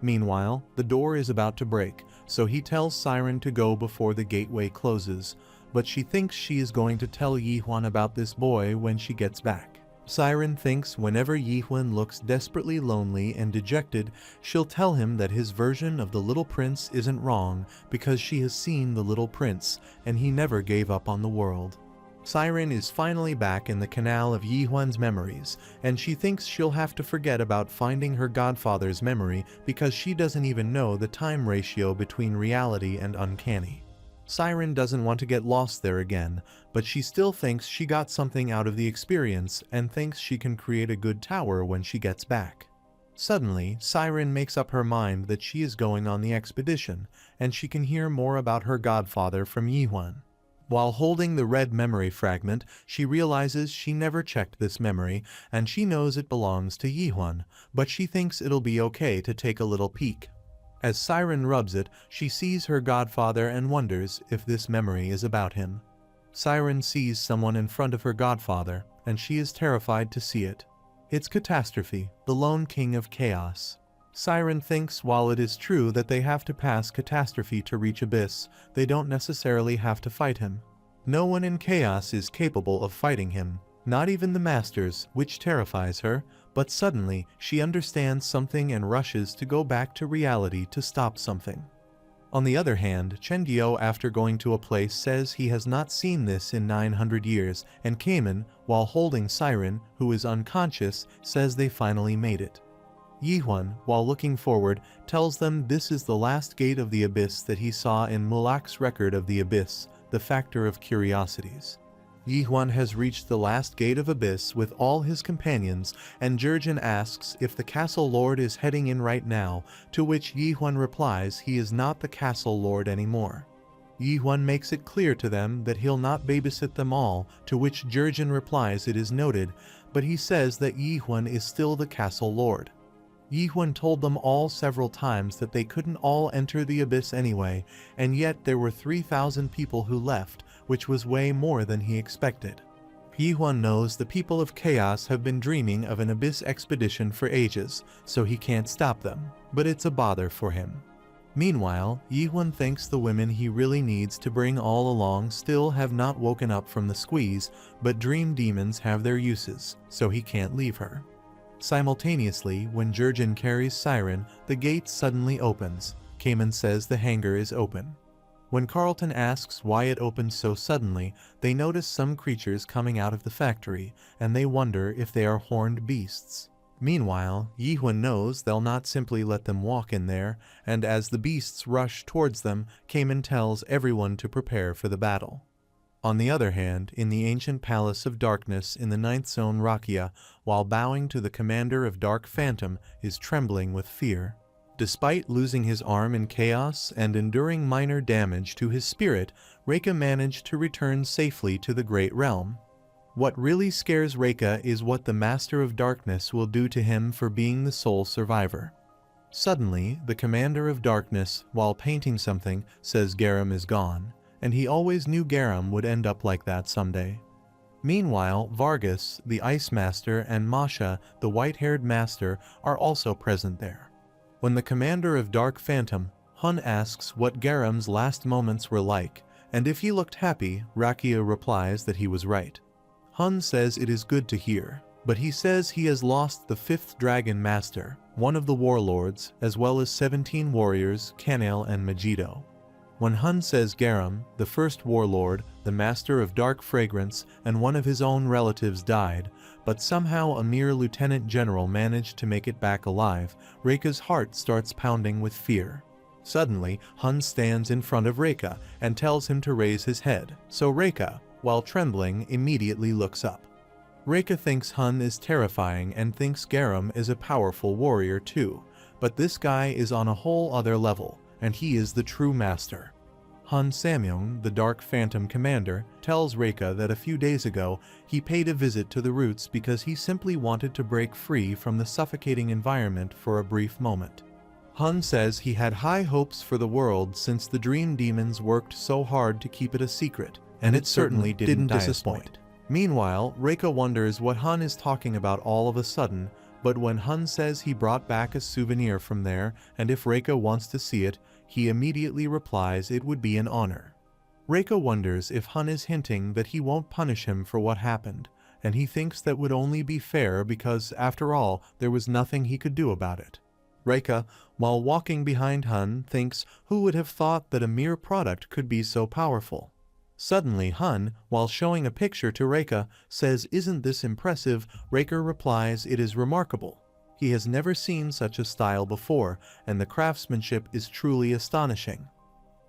Speaker 1: Meanwhile, the door is about to break, so he tells Siren to go before the gateway closes, but she thinks she is going to tell Yihwan about this boy when she gets back. Siren thinks whenever Yihwan looks desperately lonely and dejected, she'll tell him that his version of the little prince isn't wrong because she has seen the little prince and he never gave up on the world. Siren is finally back in the canal of Yihwan's memories, and she thinks she'll have to forget about finding her godfather's memory because she doesn't even know the time ratio between reality and uncanny. Siren doesn't want to get lost there again, but she still thinks she got something out of the experience and thinks she can create a good tower when she gets back. Suddenly, Siren makes up her mind that she is going on the expedition, and she can hear more about her godfather from Yihwan. While holding the red memory fragment, she realizes she never checked this memory, and she knows it belongs to Yihwan, but she thinks it'll be okay to take a little peek. As Siren rubs it, she sees her godfather and wonders if this memory is about him. Siren sees someone in front of her godfather, and she is terrified to see it. It's Catastrophe, the lone king of chaos. Siren thinks while it is true that they have to pass Catastrophe to reach Abyss, they don't necessarily have to fight him. No one in Chaos is capable of fighting him, not even the Masters, which terrifies her, but suddenly she understands something and rushes to go back to reality to stop something. On the other hand, Chendio, after going to a place, says he has not seen this in 900 years, and Cayman, while holding Siren, who is unconscious, says they finally made it. Yihwan, while looking forward, tells them this is the last gate of the Abyss that he saw in Mulak's record of the Abyss, the Factor of Curiosities. Yihwan has reached the last gate of Abyss with all his companions, and Jurgen asks if the Castle Lord is heading in right now, to which Yihwan replies he is not the Castle Lord anymore. Yihwan makes it clear to them that he'll not babysit them all, to which Jurgen replies it is noted, but he says that Yihwan is still the Castle Lord. Yihwan told them all several times that they couldn't all enter the Abyss anyway, and yet there were 3,000 people who left, which was way more than he expected. Yihwan knows the people of Chaos have been dreaming of an Abyss expedition for ages, so he can't stop them, but it's a bother for him. Meanwhile, Yihwan thinks the women he really needs to bring all along still have not woken up from the squeeze, but dream demons have their uses, so he can't leave her. Simultaneously, when Jurgen carries Siren, the gate suddenly opens. Cayman says the hangar is open. When Carlton asks why it opened so suddenly, they notice some creatures coming out of the factory, and they wonder if they are horned beasts. Meanwhile, Yihun knows they'll not simply let them walk in there, and as the beasts rush towards them, Cayman tells everyone to prepare for the battle. On the other hand, in the ancient Palace of Darkness in the 9th Zone Rakia, while bowing to the commander of Dark Phantom, is trembling with fear. Despite losing his arm in chaos and enduring minor damage to his spirit, Reika managed to return safely to the Great Realm. What really scares Reika is what the Master of Darkness will do to him for being the sole survivor. Suddenly, the Commander of Darkness, while painting something, says Garam is gone, and he always knew Garam would end up like that someday. Meanwhile, Vargas, the Ice Master, and Masha, the white-haired master, are also present there. When the Commander of Dark Phantom, Hun asks what Garam's last moments were like, and if he looked happy, Rakia replies that he was right. Hun says it is good to hear, but he says he has lost the 5th Dragon Master, one of the warlords, as well as 17 warriors, Kanel and Megiddo. When Hun says Garam, the 1st warlord, the Master of Dark Fragrance, and one of his own relatives died, but somehow a mere lieutenant general managed to make it back alive, Reika's heart starts pounding with fear. Suddenly, Hun stands in front of Reika and tells him to raise his head, so Reika, while trembling, immediately looks up. Reika thinks Hun is terrifying and thinks Garam is a powerful warrior too, but this guy is on a whole other level, and he is the true master. Han Samyong, the Dark Phantom commander, tells Reika that a few days ago he paid a visit to the Roots because he simply wanted to break free from the suffocating environment for a brief moment. Hun says he had high hopes for the world since the Dream Demons worked so hard to keep it a secret, and it certainly didn't disappoint. Meanwhile, Reika wonders what Hun is talking about all of a sudden, but when Hun says he brought back a souvenir from there, and if Reika wants to see it, he immediately replies it would be an honor. Reika wonders if Hun is hinting that he won't punish him for what happened, and he thinks that would only be fair because, after all, there was nothing he could do about it. Reika, while walking behind Hun, thinks who would have thought that a mere product could be so powerful. Suddenly Hun, while showing a picture to Reika, says, "Isn't this impressive?" Reika replies, "It is remarkable." He has never seen such a style before, and the craftsmanship is truly astonishing.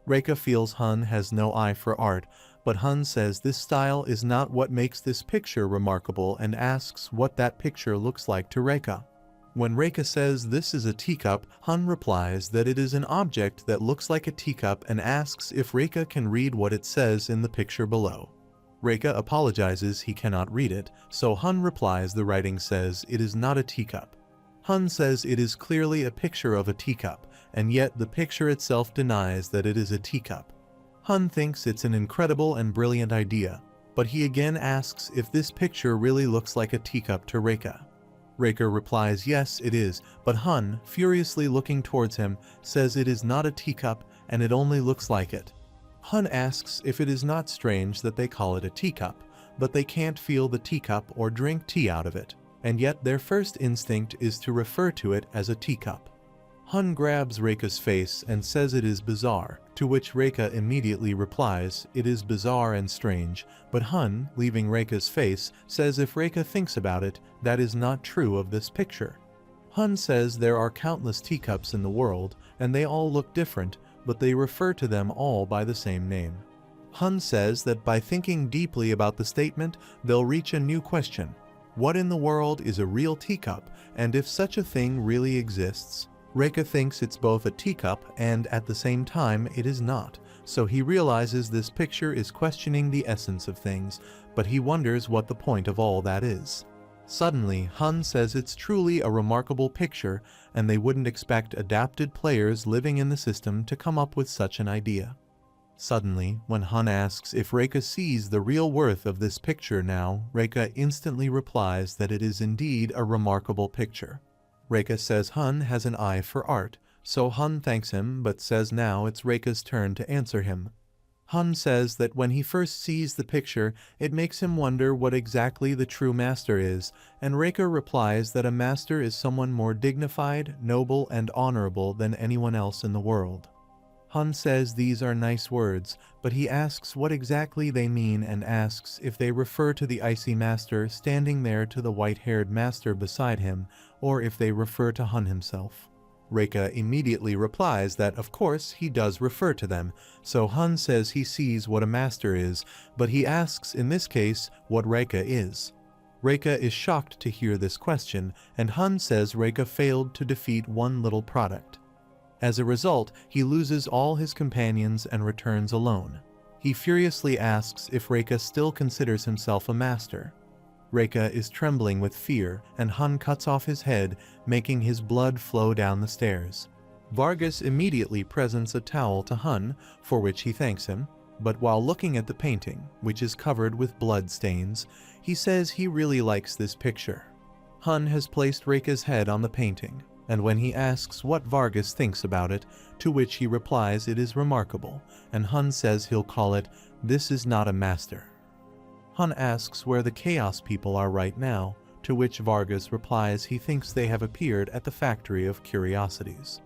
Speaker 1: Reika feels Hun has no eye for art, but Hun says this style is not what makes this picture remarkable and asks what that picture looks like to Reika. When Reika says this is a teacup, Hun replies that it is an object that looks like a teacup and asks if Reika can read what it says in the picture below. Reika apologizes he cannot read it, so Hun replies the writing says it is not a teacup. Hun says it is clearly a picture of a teacup, and yet the picture itself denies that it is a teacup. Hun thinks it's an incredible and brilliant idea, but he again asks if this picture really looks like a teacup to Reika. Reika replies yes, it is, but Hun, furiously looking towards him, says it is not a teacup and it only looks like it. Hun asks if it is not strange that they call it a teacup, but they can't feel the teacup or drink tea out of it, and yet their first instinct is to refer to it as a teacup. Hun grabs Reika's face and says it is bizarre, to which Reika immediately replies, "It is bizarre and strange," but Hun, leaving Reika's face, says if Reika thinks about it, that is not true of this picture. Hun says there are countless teacups in the world, and they all look different, but they refer to them all by the same name. Hun says that by thinking deeply about the statement, they'll reach a new question. What in the world is a real teacup, and if such a thing really exists? Reika thinks it's both a teacup and, at the same time, it is not, so he realizes this picture is questioning the essence of things, but he wonders what the point of all that is. Suddenly, Hun says it's truly a remarkable picture, and they wouldn't expect adapted players living in the system to come up with such an idea. Suddenly, when Hun asks if Reika sees the real worth of this picture now, Reika instantly replies that it is indeed a remarkable picture. Reika says Hun has an eye for art, so Hun thanks him but says now it's Reika's turn to answer him. Hun says that when he first sees the picture, it makes him wonder what exactly the true master is, and Reika replies that a master is someone more dignified, noble, and honorable than anyone else in the world. Hun says these are nice words, but he asks what exactly they mean and asks if they refer to the icy master standing there to the white-haired master beside him, or if they refer to Hun himself. Reika immediately replies that of course he does refer to them, so Hun says he sees what a master is, but he asks in this case what Reika is. Reika is shocked to hear this question, and Hun says Reika failed to defeat one little product. As a result, he loses all his companions and returns alone. He furiously asks if Reika still considers himself a master. Reika is trembling with fear, and Hun cuts off his head, making his blood flow down the stairs. Vargas immediately presents a towel to Hun, for which he thanks him, but while looking at the painting, which is covered with blood stains, he says he really likes this picture. Hun has placed Reika's head on the painting, and when he asks what Vargas thinks about it, to which he replies it is remarkable, and Hun says he'll call it, "This is not a master." Hun asks where the Chaos people are right now, to which Vargas replies he thinks they have appeared at the Factory of Curiosities.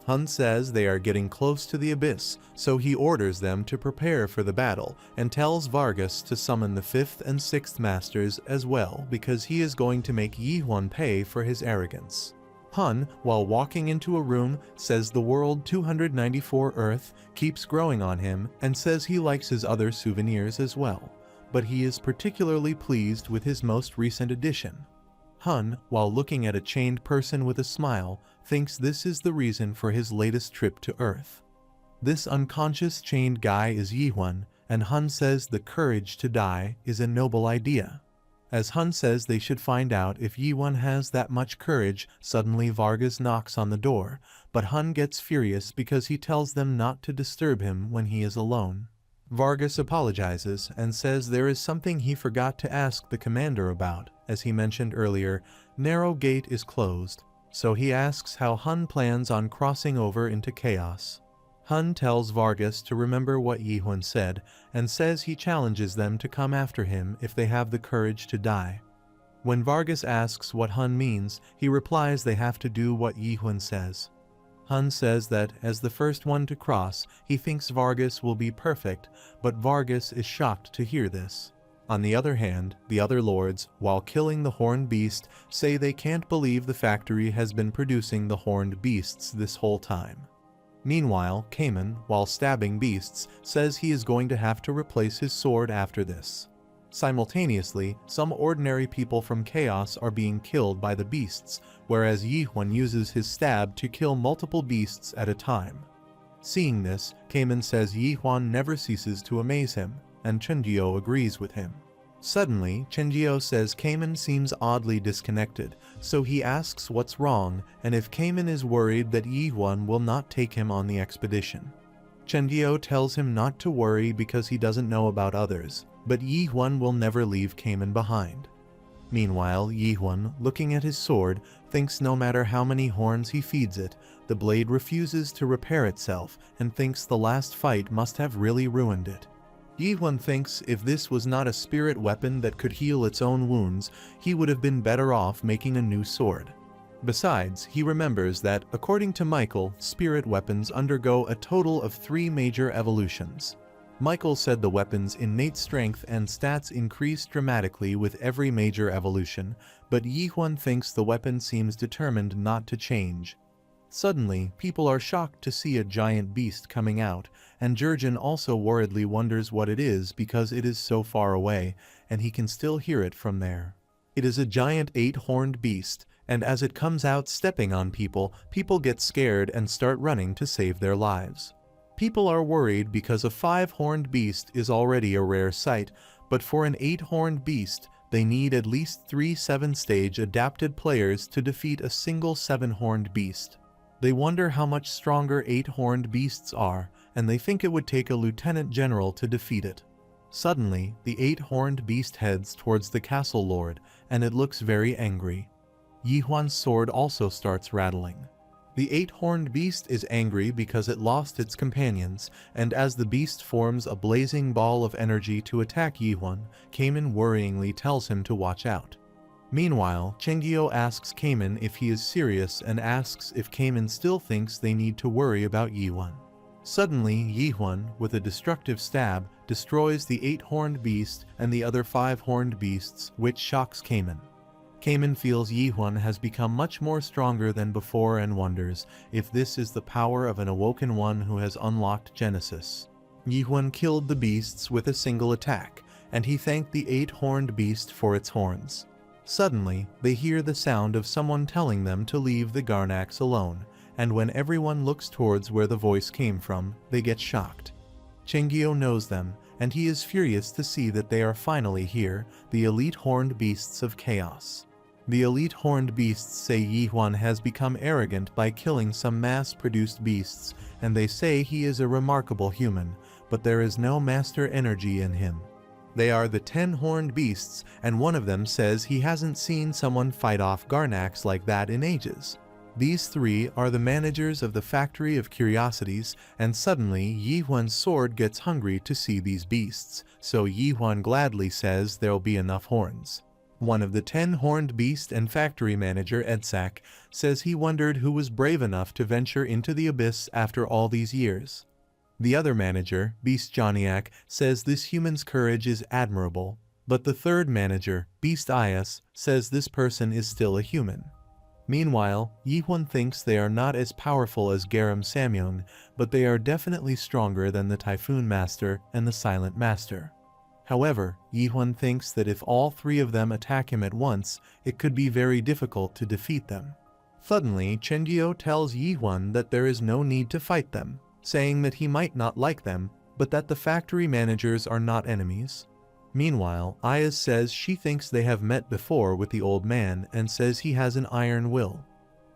Speaker 1: Hun says they are getting close to the abyss, so he orders them to prepare for the battle, and tells Vargas to summon the 5th and 6th Masters as well because he is going to make Yi-Huan pay for his arrogance. Hun, while walking into a room, says the world 294 Earth keeps growing on him and says he likes his other souvenirs as well, but he is particularly pleased with his most recent addition. Hun, while looking at a chained person with a smile, thinks this is the reason for his latest trip to Earth. This unconscious chained guy is Yi-Huan, and Hun says the courage to die is a noble idea. As Hun says they should find out if Yi-Huan has that much courage, suddenly Vargas knocks on the door, but Hun gets furious because he tells them not to disturb him when he is alone. Vargas apologizes and says there is something he forgot to ask the commander about. As he mentioned earlier, Narrow Gate is closed, so he asks how Hun plans on crossing over into Chaos. Hun tells Vargas to remember what Yi-Huan said, and says he challenges them to come after him if they have the courage to die. When Vargas asks what Hun means, he replies they have to do what Yi-Huan says. Hun says that, as the first one to cross, he thinks Vargas will be perfect, but Vargas is shocked to hear this. On the other hand, the other lords, while killing the horned beast, say they can't believe the factory has been producing the horned beasts this whole time. Meanwhile, Cayman, while stabbing beasts, says he is going to have to replace his sword after this. Simultaneously, some ordinary people from Chaos are being killed by the beasts, whereas Yi-Huan uses his stab to kill multiple beasts at a time. Seeing this, Cayman says Yi-Huan never ceases to amaze him, and Chenjiao agrees with him. Suddenly, Chenjiao says Cayman seems oddly disconnected, so he asks what's wrong and if Cayman is worried that Yi-Huan will not take him on the expedition. Chenjiao tells him not to worry because he doesn't know about others, but Yi-Huan will never leave Cayman behind. Meanwhile, Yi-Huan, looking at his sword, thinks no matter how many horns he feeds it, the blade refuses to repair itself and thinks the last fight must have really ruined it. Yi-Huan thinks if this was not a spirit weapon that could heal its own wounds, he would have been better off making a new sword. Besides, he remembers that, according to Michael, spirit weapons undergo a total of 3 major evolutions. Michael said the weapon's innate strength and stats increase dramatically with every major evolution, but Yi-Huan thinks the weapon seems determined not to change. Suddenly, people are shocked to see a giant beast coming out, and Jurgen also worriedly wonders what it is because it is so far away, and he can still hear it from there. It is a giant 8-horned beast, and as it comes out stepping on people, people get scared and start running to save their lives. People are worried because a 5-horned beast is already a rare sight, but for an 8-horned beast, they need at least 3 7-stage adapted players to defeat a single 7-horned beast. They wonder how much stronger 8-horned beasts are, and they think it would take a lieutenant general to defeat it. Suddenly, the 8-horned beast heads towards the castle lord, and it looks very angry. Yi-Huan's sword also starts rattling. The eight-horned beast is angry because it lost its companions, and as the beast forms a blazing ball of energy to attack Yihun, Cayman worryingly tells him to watch out. Meanwhile, Chengyo asks Cayman if he is serious and asks if Cayman still thinks they need to worry about Yihun. Suddenly, Yihun, with a destructive stab, destroys the eight-horned beast and the other five-horned beasts, which shocks Cayman. Cayman feels Yihun has become much more stronger than before and wonders if this is the power of an awoken one who has unlocked Genesis. Yihun killed the beasts with a single attack, and he thanked the eight-horned beast for its horns. Suddenly, they hear the sound of someone telling them to leave the Garnax alone, and when everyone looks towards where the voice came from, they get shocked. Chengyo knows them, and he is furious to see that they are finally here, the elite horned beasts of chaos. The elite horned beasts say Yihun has become arrogant by killing some mass-produced beasts, and they say he is a remarkable human, but there is no master energy in him. They are the 10-horned beasts, and one of them says he hasn't seen someone fight off Garnax like that in ages. These three are the managers of the Factory of Curiosities, and suddenly Yihun's sword gets hungry to see these beasts, so Yihun gladly says there'll be enough horns. One of the 10-horned beast and factory manager Edsak says he wondered who was brave enough to venture into the abyss after all these years. The other manager, Beast Joniak, says this human's courage is admirable, but the third manager, Beast Ias, says this person is still a human. Meanwhile, Yihun thinks they are not as powerful as Garam Samyong, but they are definitely stronger than the Typhoon Master and the Silent Master. However, Yihun thinks that if all three of them attack him at once, it could be very difficult to defeat them. Suddenly, Chengyo tells Yihun that there is no need to fight them, saying that he might not like them, but that the factory managers are not enemies. Meanwhile, Ayaz says she thinks they have met before with the old man and says he has an iron will.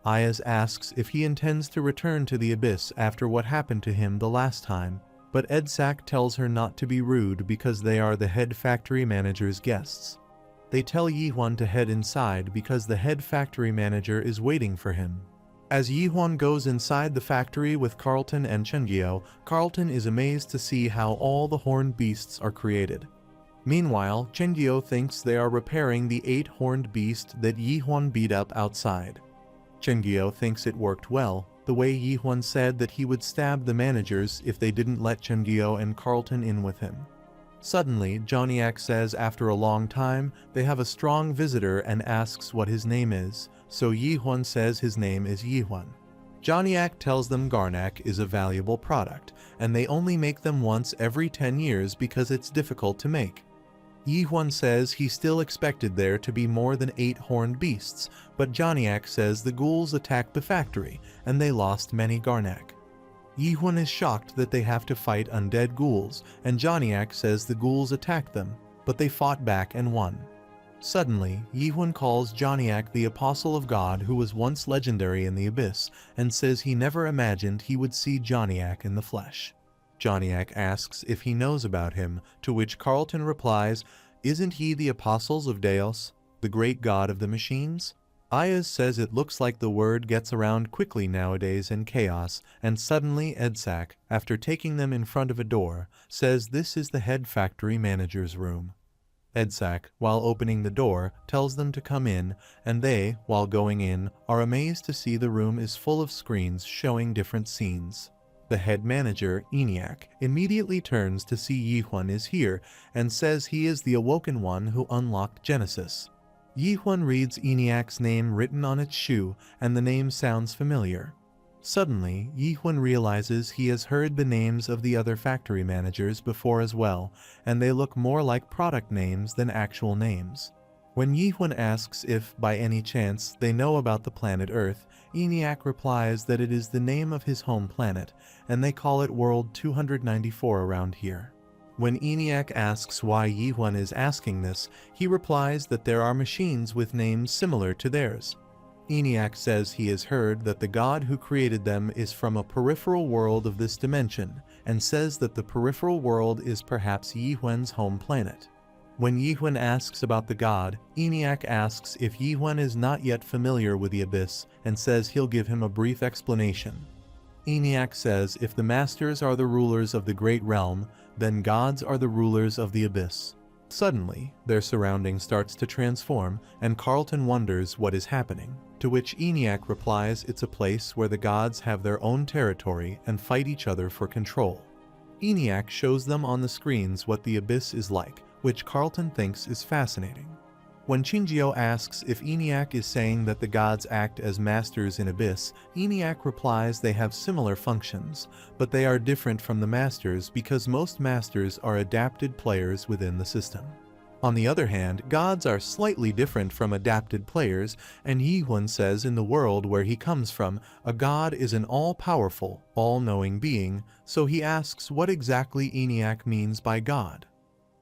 Speaker 1: Ayaz asks if he intends to return to the abyss after what happened to him the last time, but Edsak tells her not to be rude because they are the head factory manager's guests. They tell Yihun to head inside because the head factory manager is waiting for him. As Yihun goes inside the factory with Carlton and Chengyo, Carlton is amazed to see how all the horned beasts are created. Meanwhile, Chengyo thinks they are repairing the 8-horned beast that Yihun beat up outside. Chengyo thinks it worked well, the way Yihun said that he would stab the managers if they didn't let Chengyo and Carlton in with him. Suddenly, Joniak says after a long time, they have a strong visitor and asks what his name is, so Yihun says his name is Yihun. Joniak tells them Garnak is a valuable product, and they only make them once every 10 years because it's difficult to make. Yihun says he still expected there to be more than 8 horned beasts, but Joniak says the ghouls attacked the factory, and they lost many Garnak. Yihun is shocked that they have to fight undead ghouls, and Joniak says the ghouls attacked them, but they fought back and won. Suddenly, Yihun calls Joniak the Apostle of God who was once legendary in the Abyss, and says he never imagined he would see Joniak in the flesh. Joniak asks if he knows about him, to which Carlton replies, "Isn't he the Apostles of Deos, the great god of the machines?" Ayaz says it looks like the word gets around quickly nowadays in chaos, and suddenly Edsak, after taking them in front of a door, says this is the head factory manager's room. Edsak, while opening the door, tells them to come in, and they, while going in, are amazed to see the room is full of screens showing different scenes. The head manager, ENIAC, immediately turns to see Yihun is here and says he is the awoken one who unlocked Genesis. Yihun reads ENIAC's name written on its shoe, and the name sounds familiar. Suddenly, Yihun realizes he has heard the names of the other factory managers before as well, and they look more like product names than actual names. When Yihun asks if, by any chance, they know about the planet Earth, ENIAC replies that it is the name of his home planet, and they call it World 294 around here. When ENIAC asks why Yihun is asking this, he replies that there are machines with names similar to theirs. ENIAC says he has heard that the god who created them is from a peripheral world of this dimension, and says that the peripheral world is perhaps Yihun's home planet. When Yihuan asks about the god, ENIAC asks if Yihuan is not yet familiar with the abyss and says he'll give him a brief explanation. ENIAC says if the masters are the rulers of the great realm, then gods are the rulers of the abyss. Suddenly, their surrounding starts to transform, and Carlton wonders what is happening, to which ENIAC replies it's a place where the gods have their own territory and fight each other for control. ENIAC shows them on the screens what the abyss is like, which Carlton thinks is fascinating. When Shinjio asks if ENIAC is saying that the gods act as masters in Abyss, ENIAC replies they have similar functions, but they are different from the masters because most masters are adapted players within the system. On the other hand, gods are slightly different from adapted players, and Yihuan says in the world where he comes from, a god is an all-powerful, all-knowing being, so he asks what exactly ENIAC means by god.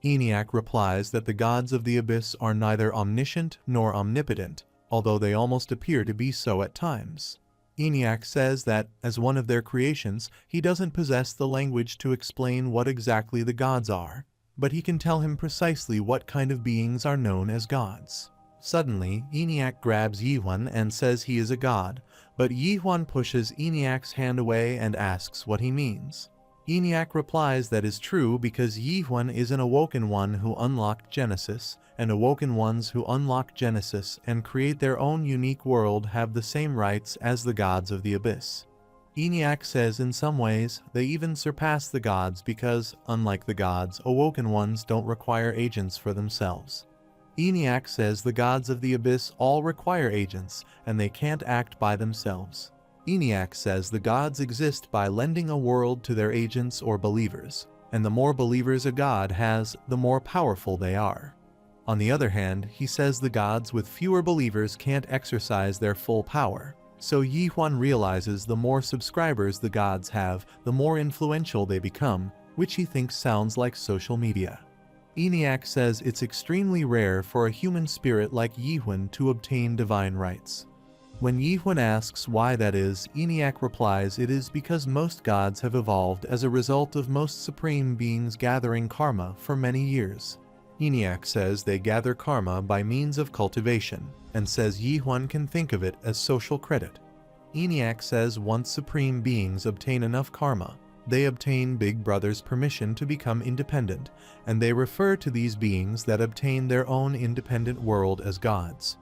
Speaker 1: ENIAC replies that the gods of the abyss are neither omniscient nor omnipotent, although they almost appear to be so at times. ENIAC says that, as one of their creations, he doesn't possess the language to explain what exactly the gods are, but he can tell him precisely what kind of beings are known as gods. Suddenly, ENIAC grabs Yihuan and says he is a god, but Yihuan pushes ENIAC's hand away and asks what he means. ENIAC replies that is true because Yihuan is an awoken one who unlocked Genesis, and awoken ones who unlock Genesis and create their own unique world have the same rights as the gods of the abyss. ENIAC says in some ways they even surpass the gods because, unlike the gods, awoken ones don't require agents for themselves. ENIAC says the gods of the abyss all require agents, and they can't act by themselves. ENIAC says the gods exist by lending a world to their agents or believers, and the more believers a god has, the more powerful they are. On the other hand, he says the gods with fewer believers can't exercise their full power, so Yihuan realizes the more subscribers the gods have, the more influential they become, which he thinks sounds like social media. ENIAC says it's extremely rare for a human spirit like Yihuan to obtain divine rights. When Yihuan asks why that is, ENIAC replies it is because most gods have evolved as a result of most supreme beings gathering karma for many years. ENIAC says they gather karma by means of cultivation, and says Yihuan can think of it as social credit. ENIAC says once supreme beings obtain enough karma, they obtain Big Brother's permission to become independent, and they refer to these beings that obtain their own independent world as gods.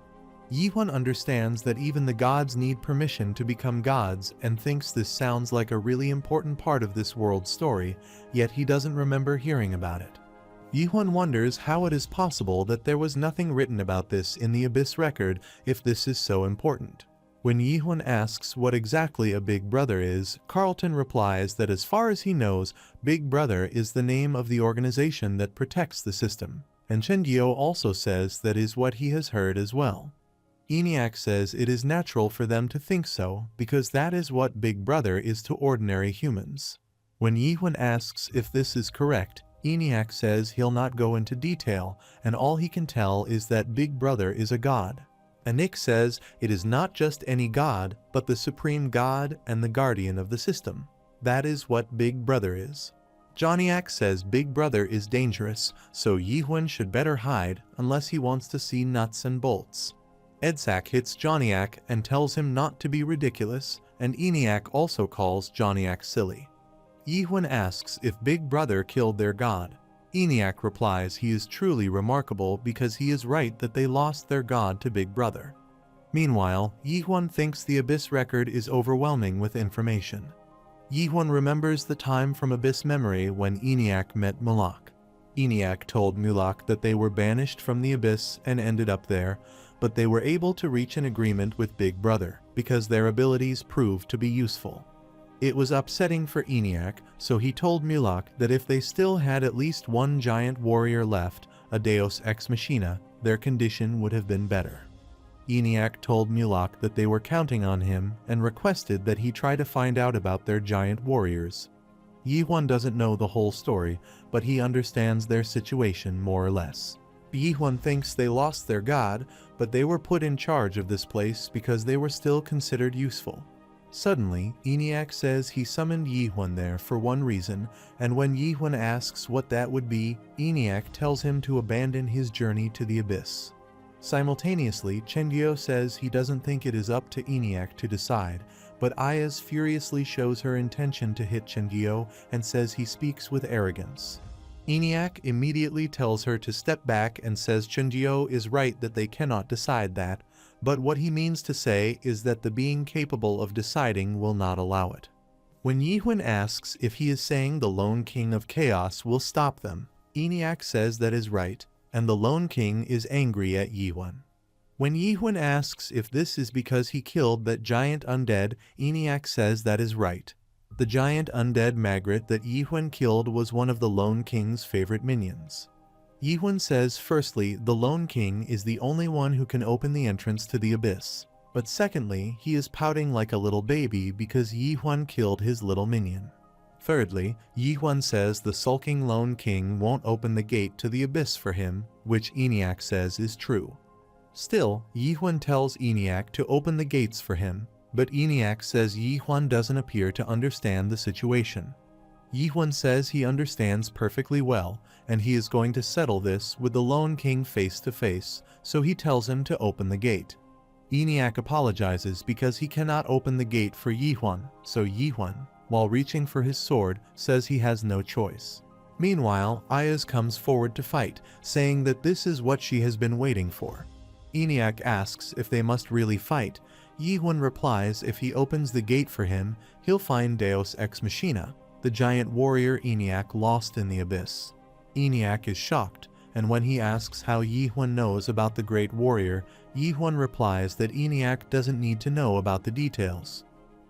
Speaker 1: Yihuan understands that even the gods need permission to become gods and thinks this sounds like a really important part of this world's story, yet he doesn't remember hearing about it. Yihuan wonders how it is possible that there was nothing written about this in the Abyss record if this is so important. When Yihuan asks what exactly a Big Brother is, Carlton replies that as far as he knows, Big Brother is the name of the organization that protects the system, and Shinjio also says that is what he has heard as well. ENIAC says it is natural for them to think so because that is what Big Brother is to ordinary humans. When Yihuan asks if this is correct, ENIAC says he'll not go into detail, and all he can tell is that Big Brother is a god. Anik says it is not just any god, but the supreme god and the guardian of the system. That is what Big Brother is. Johnniak says Big Brother is dangerous, so Yihuan should better hide unless he wants to see nuts and bolts. Edsak hits Johnniak and tells him not to be ridiculous, and ENIAC also calls Johnniak silly. Yihuan asks if Big Brother killed their god. ENIAC replies he is truly remarkable because he is right that they lost their god to Big Brother. Meanwhile, Yihuan thinks the Abyss record is overwhelming with information. Yihuan remembers the time from Abyss memory when ENIAC met Mulak. ENIAC told Mulak that they were banished from the Abyss and ended up there, but they were able to reach an agreement with Big Brother because their abilities proved to be useful. It was upsetting for ENIAC, so he told Mulak that if they still had at least one giant warrior left, a Deus Ex Machina, their condition would have been better. ENIAC told Mulak that they were counting on him and requested that he try to find out about their giant warriors. Yihuan doesn't know the whole story, but he understands their situation more or less. Yihuan thinks they lost their god, but they were put in charge of this place because they were still considered useful. Suddenly, ENIAC says he summoned Yi Huan there for one reason, and when Yi Huan asks what that would be, ENIAC tells him to abandon his journey to the abyss. Simultaneously, Chengyo says he doesn't think it is up to ENIAC to decide, but Ayaz furiously shows her intention to hit Chengyo and says he speaks with arrogance. ENIAC immediately tells her to step back and says Chengyo is right that they cannot decide that, but what he means to say is that the being capable of deciding will not allow it. When Yi Huan asks if he is saying the Lone King of Chaos will stop them, ENIAC says that is right, and the Lone King is angry at Yi Huan. When Yi Huan asks if this is because he killed that giant undead, ENIAC says that is right. The giant undead Magritte that Yi Huan killed was one of the Lone King's favorite minions. Yi Huan says firstly, the Lone King is the only one who can open the entrance to the abyss, but secondly, he is pouting like a little baby because Yi Huan killed his little minion. Thirdly, Yi Huan says the sulking Lone King won't open the gate to the abyss for him, which ENIAC says is true. Still, Yi Huan tells ENIAC to open the gates for him, but ENIAC says Yi Huan doesn't appear to understand the situation. Yi Huan says he understands perfectly well, and he is going to settle this with the Lone King face to face, so he tells him to open the gate. ENIAC apologizes because he cannot open the gate for Yi Huan, so Yi Huan, while reaching for his sword, says he has no choice. Meanwhile, Ayaz comes forward to fight, saying that this is what she has been waiting for. ENIAC asks if they must really fight. Yi Huan replies if he opens the gate for him, he'll find Deus Ex Machina, the giant warrior ENIAC lost in the abyss. ENIAC is shocked, and when he asks how Yi Huan knows about the great warrior, Yi Huan replies that ENIAC doesn't need to know about the details.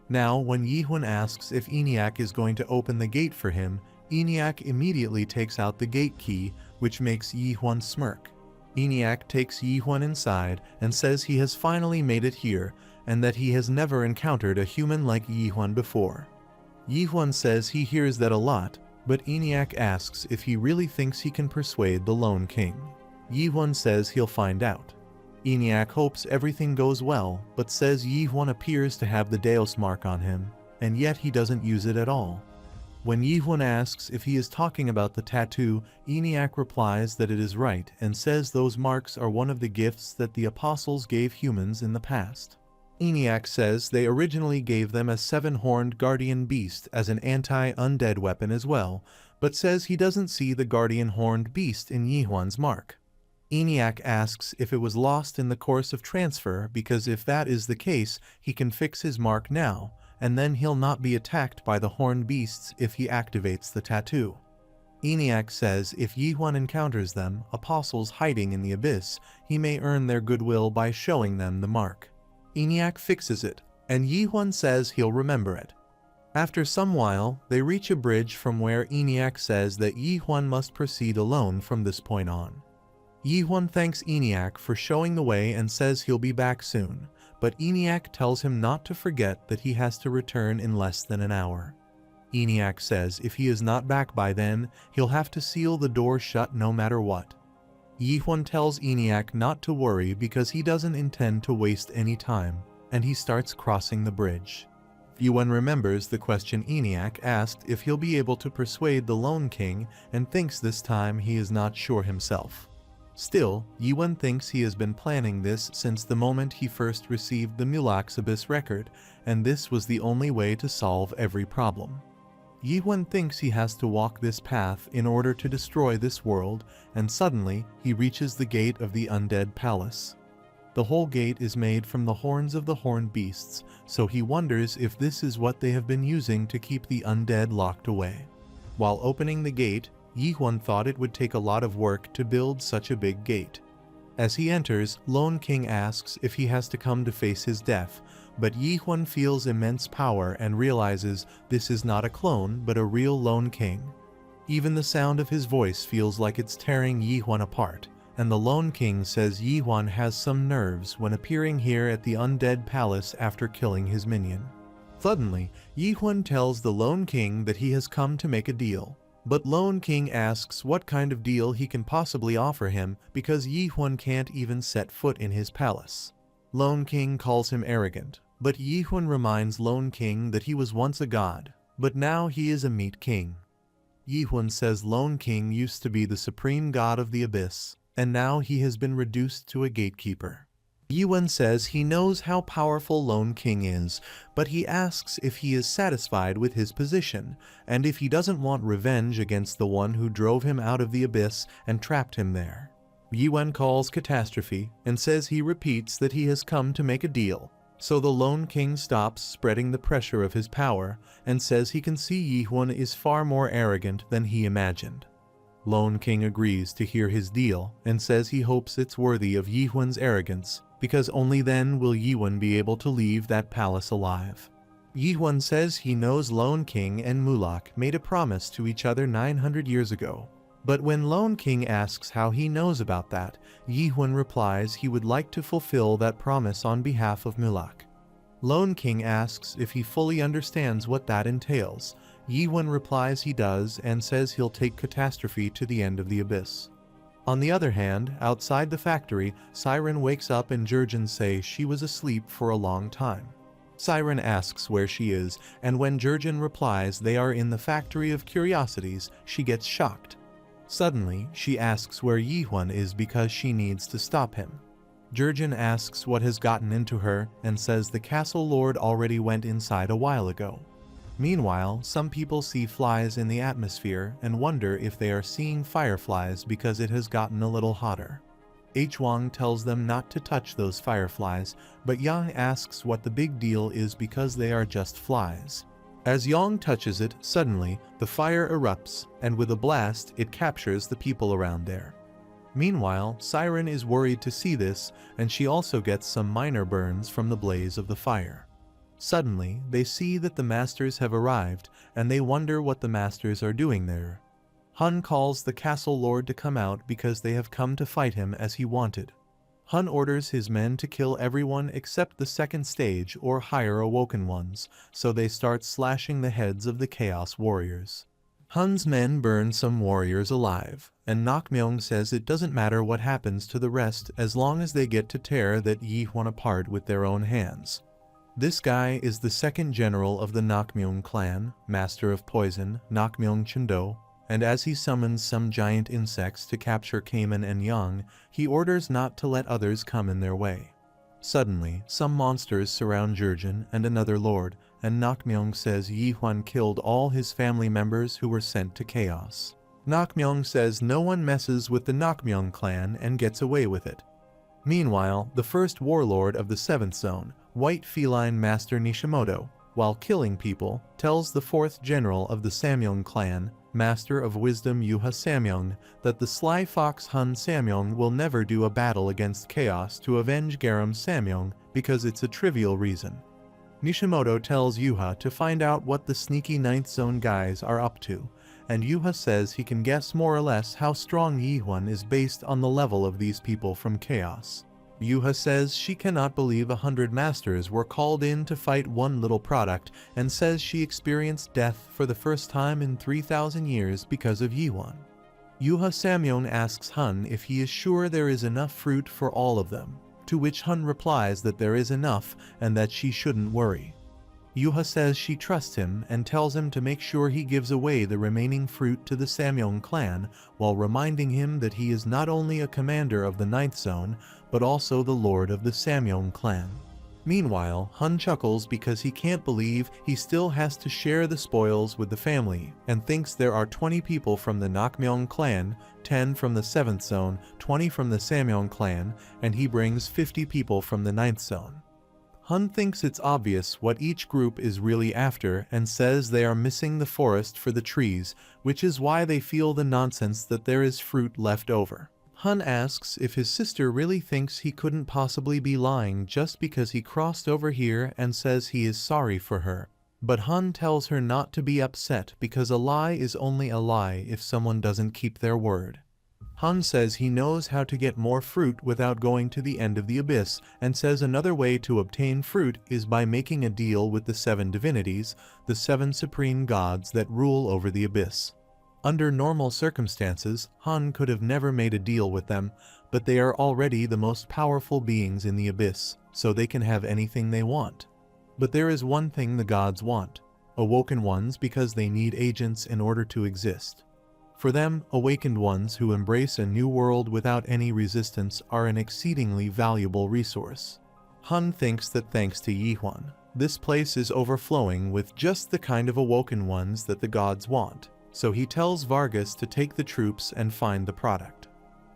Speaker 1: Now, when Yi Huan asks if ENIAC is going to open the gate for him, ENIAC immediately takes out the gate key, which makes Yi Huan smirk. ENIAC takes Yi Huan inside and says he has finally made it here, and that he has never encountered a human like Yi Huan before. Yi Huan says he hears that a lot, but ENIAC asks if he really thinks he can persuade the Lone King. Yi Huan says he'll find out. ENIAC hopes everything goes well, but says Yi Huan appears to have the Deus mark on him, and yet he doesn't use it at all. When Yi Huan asks if he is talking about the tattoo, ENIAC replies that it is right and says those marks are one of the gifts that the apostles gave humans in the past. ENIAC says they originally gave them a 7-horned guardian beast as an anti-undead weapon as well, but says he doesn't see the guardian horned beast in Yi Huan's mark. ENIAC asks if it was lost in the course of transfer because if that is the case, he can fix his mark now, and then he'll not be attacked by the horned beasts if he activates the tattoo. ENIAC says if Yi Huan encounters them, apostles hiding in the abyss, he may earn their goodwill by showing them the mark. ENIAC fixes it, and Yi Huan says he'll remember it. After some while, they reach a bridge from where ENIAC says that Yi Huan must proceed alone from this point on. Yi Huan thanks ENIAC for showing the way and says he'll be back soon, but ENIAC tells him not to forget that he has to return in less than an hour. ENIAC says if he is not back by then, he'll have to seal the door shut no matter what. Yi Huan tells ENIAC not to worry because he doesn't intend to waste any time, and he starts crossing the bridge. Yi Huan remembers the question ENIAC asked if he'll be able to persuade the Lone King and thinks this time he is not sure himself. Still, Yi Huan thinks he has been planning this since the moment he first received the Mulax Abyss record, and this was the only way to solve every problem. Yi Huan thinks he has to walk this path in order to destroy this world, and suddenly he reaches the gate of the Undead Palace. The whole gate is made from the horns of the horned beasts, so he wonders if this is what they have been using to keep the undead locked away. While opening the gate, Yi Huan thought it would take a lot of work to build such a big gate. As he enters, Lone King asks if he has to come to face his death, but Yi Huan feels immense power and realizes this is not a clone but a real Lone King. Even the sound of his voice feels like it's tearing Yi Huan apart, and the Lone King says Yi Huan has some nerves when appearing here at the Undead Palace after killing his minion. Suddenly, Yi Huan tells the Lone King that he has come to make a deal. But Lone King asks what kind of deal he can possibly offer him because Yi Huan can't even set foot in his palace. Lone King calls him arrogant, But Yihun reminds Lone King that he was once a god, but now he is a meat king. Yihun says Lone King used to be the supreme god of the abyss, and now he has been reduced to a gatekeeper. Yihun says he knows how powerful Lone King is, but he asks if he is satisfied with his position, and if he doesn't want revenge against the one who drove him out of the abyss and trapped him there. Yihun calls catastrophe and says he repeats that he has come to make a deal. So the Lone King stops spreading the pressure of his power and says he can see Yihun is far more arrogant than he imagined. Lone King agrees to hear his deal and says he hopes it's worthy of Yihun's arrogance, because only then will Yihun be able to leave that palace alive. Yihun says he knows Lone King and Mulak made a promise to each other 900 years ago. But when Lone King asks how he knows about that, Yihun replies he would like to fulfill that promise on behalf of Mulak. Lone King asks if he fully understands what that entails. Yihun replies he does and says he'll take catastrophe to the end of the abyss. On the other hand, outside the factory, Siren wakes up and Jurgen says she was asleep for a long time. Siren asks where she is, and when Jurgen replies they are in the factory of curiosities, she gets shocked. Suddenly, she asks where Yihun is because she needs to stop him. Jurgen asks what has gotten into her and says the castle lord already went inside a while ago. Meanwhile, some people see flies in the atmosphere and wonder if they are seeing fireflies because it has gotten a little hotter. Wang tells them not to touch those fireflies, but Yang asks what the big deal is because they are just flies. As Yang touches it, suddenly, the fire erupts, and with a blast, it captures the people around there. Meanwhile, Siren is worried to see this, and she also gets some minor burns from the blaze of the fire. Suddenly, they see that the masters have arrived, and they wonder what the masters are doing there. Hun calls the castle lord to come out because they have come to fight him as he wanted. Hun orders his men to kill everyone except the second stage or higher awoken ones, so they start slashing the heads of the Chaos Warriors. Hun's men burn some warriors alive, and Nakmyeong says it doesn't matter what happens to the rest as long as they get to tear that Yihun apart with their own hands. This guy is the second general of the Nakmyeong clan, master of poison, Nakmyeong Chindo, and as he summons some giant insects to capture Kamen and Yang, he orders not to let others come in their way. Suddenly, some monsters surround Jurgen and another lord, and Nakmyeong says Yihun killed all his family members who were sent to chaos. Nakmyeong says no one messes with the Nakmyeong clan and gets away with it. Meanwhile, the first warlord of the 7th zone, White Feline Master Nishimoto, while killing people, tells the 4th general of the Samyong clan, Master of Wisdom Yuha Samyong, that the sly fox Hun Samyong will never do a battle against chaos to avenge Garam Samyong because it's a trivial reason. Nishimoto tells Yuha to find out what the sneaky 9th zone guys are up to, and Yuha says he can guess more or less how strong Yihun is based on the level of these people from chaos. Yuha says she cannot believe 100 masters were called in to fight one little product and says she experienced death for the first time in 3,000 years because of Yihun. Yuha Samyong asks Hun if he is sure there is enough fruit for all of them, to which Hun replies that there is enough and that she shouldn't worry. Yuha says she trusts him and tells him to make sure he gives away the remaining fruit to the Samyong clan while reminding him that he is not only a commander of the 9th zone, but also the lord of the Samyong clan. Meanwhile, Hun chuckles because he can't believe he still has to share the spoils with the family and thinks there are 20 people from the Nakmyeong clan, 10 from the 7th zone, 20 from the Samyong clan, and he brings 50 people from the 9th zone. Hun thinks it's obvious what each group is really after and says they are missing the forest for the trees, which is why they feel the nonsense that there is fruit left over. Hun asks if his sister really thinks he couldn't possibly be lying just because he crossed over here and says he is sorry for her. But Hun tells her not to be upset because a lie is only a lie if someone doesn't keep their word. Hun says he knows how to get more fruit without going to the end of the abyss, and says another way to obtain fruit is by making a deal with the 7 divinities, the 7 supreme gods that rule over the abyss. Under normal circumstances, Hun could have never made a deal with them, but they are already the most powerful beings in the abyss, so they can have anything they want. But there is one thing the gods want: awoken ones, because they need agents in order to exist. For them, awakened ones who embrace a new world without any resistance are an exceedingly valuable resource. Hun thinks that thanks to Yihuan, this place is overflowing with just the kind of awoken ones that the gods want, so he tells Vargas to take the troops and find the product.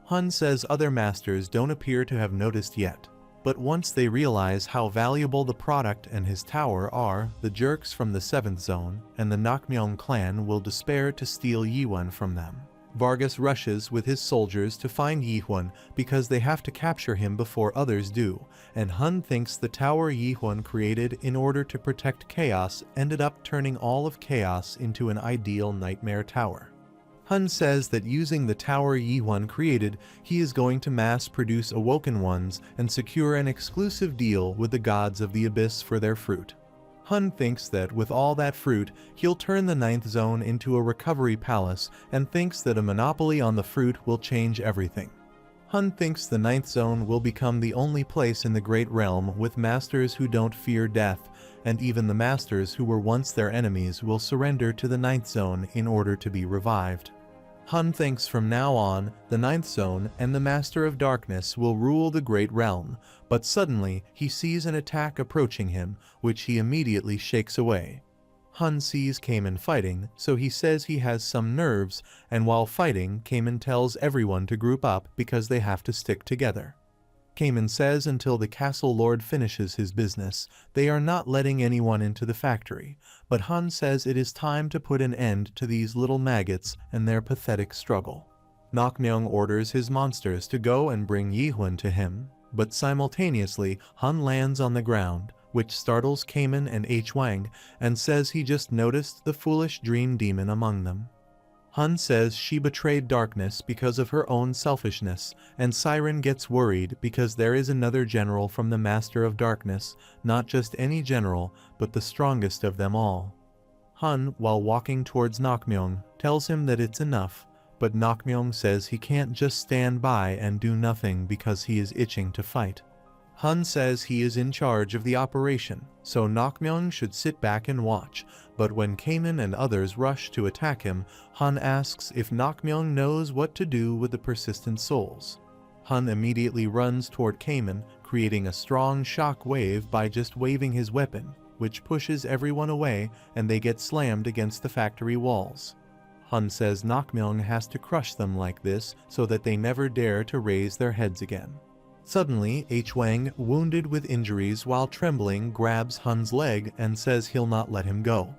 Speaker 1: Hun says other masters don't appear to have noticed yet, but once they realize how valuable the product and his tower are, the jerks from the 7th zone and the Nakmyeong clan will despair to steal Yihuan from them. Vargas rushes with his soldiers to find Yihuan because they have to capture him before others do, and Hun thinks the tower Yihuan created in order to protect chaos ended up turning all of chaos into an ideal nightmare tower. Hun says that using the tower Yihuan created, he is going to mass produce awoken ones and secure an exclusive deal with the gods of the abyss for their fruit. Hun thinks that with all that fruit, he'll turn the 9th zone into a recovery palace and thinks that a monopoly on the fruit will change everything. Hun thinks the 9th zone will become the only place in the Great Realm with masters who don't fear death, and even the masters who were once their enemies will surrender to the 9th zone in order to be revived. Hun thinks from now on, the 9th zone and the Master of Darkness will rule the Great Realm, but suddenly he sees an attack approaching him, which he immediately shakes away. Hun sees Kamen fighting, so he says he has some nerves, and while fighting, Kamen tells everyone to group up because they have to stick together. Kamen says until the castle lord finishes his business, they are not letting anyone into the factory, but Hun says it is time to put an end to these little maggots and their pathetic struggle. Nakmyeong orders his monsters to go and bring Yihuan to him, but simultaneously Hun lands on the ground, which startles Kamen and Hwang, and says he just noticed the foolish dream demon among them. Hun says she betrayed darkness because of her own selfishness, and Siren gets worried because there is another general from the Master of Darkness, not just any general, but the strongest of them all. Hun, while walking towards Nakmyeong, tells him that it's enough, but Nakmyeong says he can't just stand by and do nothing because he is itching to fight. Hun says he is in charge of the operation, so Nakmyeong should sit back and watch, but when Kamen and others rush to attack him, Hun asks if Nakmyeong knows what to do with the persistent souls. Hun immediately runs toward Kamen, creating a strong shock wave by just waving his weapon, which pushes everyone away and they get slammed against the factory walls. Hun says Nakmyeong has to crush them like this so that they never dare to raise their heads again. Suddenly, Hwang, wounded with injuries while trembling, grabs Hun's leg and says he'll not let him go.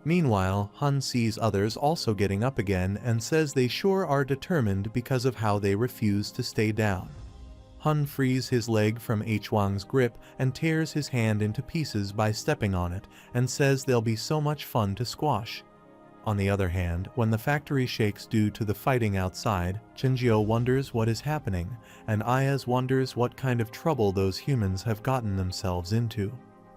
Speaker 1: Meanwhile, Hun sees others also getting up again and says they sure are determined because of how they refuse to stay down. Hun frees his leg from Hwang's grip and tears his hand into pieces by stepping on it, and says they'll be so much fun to squash. On the other hand, when the factory shakes due to the fighting outside, Chinjio wonders what is happening, and Ayaz wonders what kind of trouble those humans have gotten themselves into.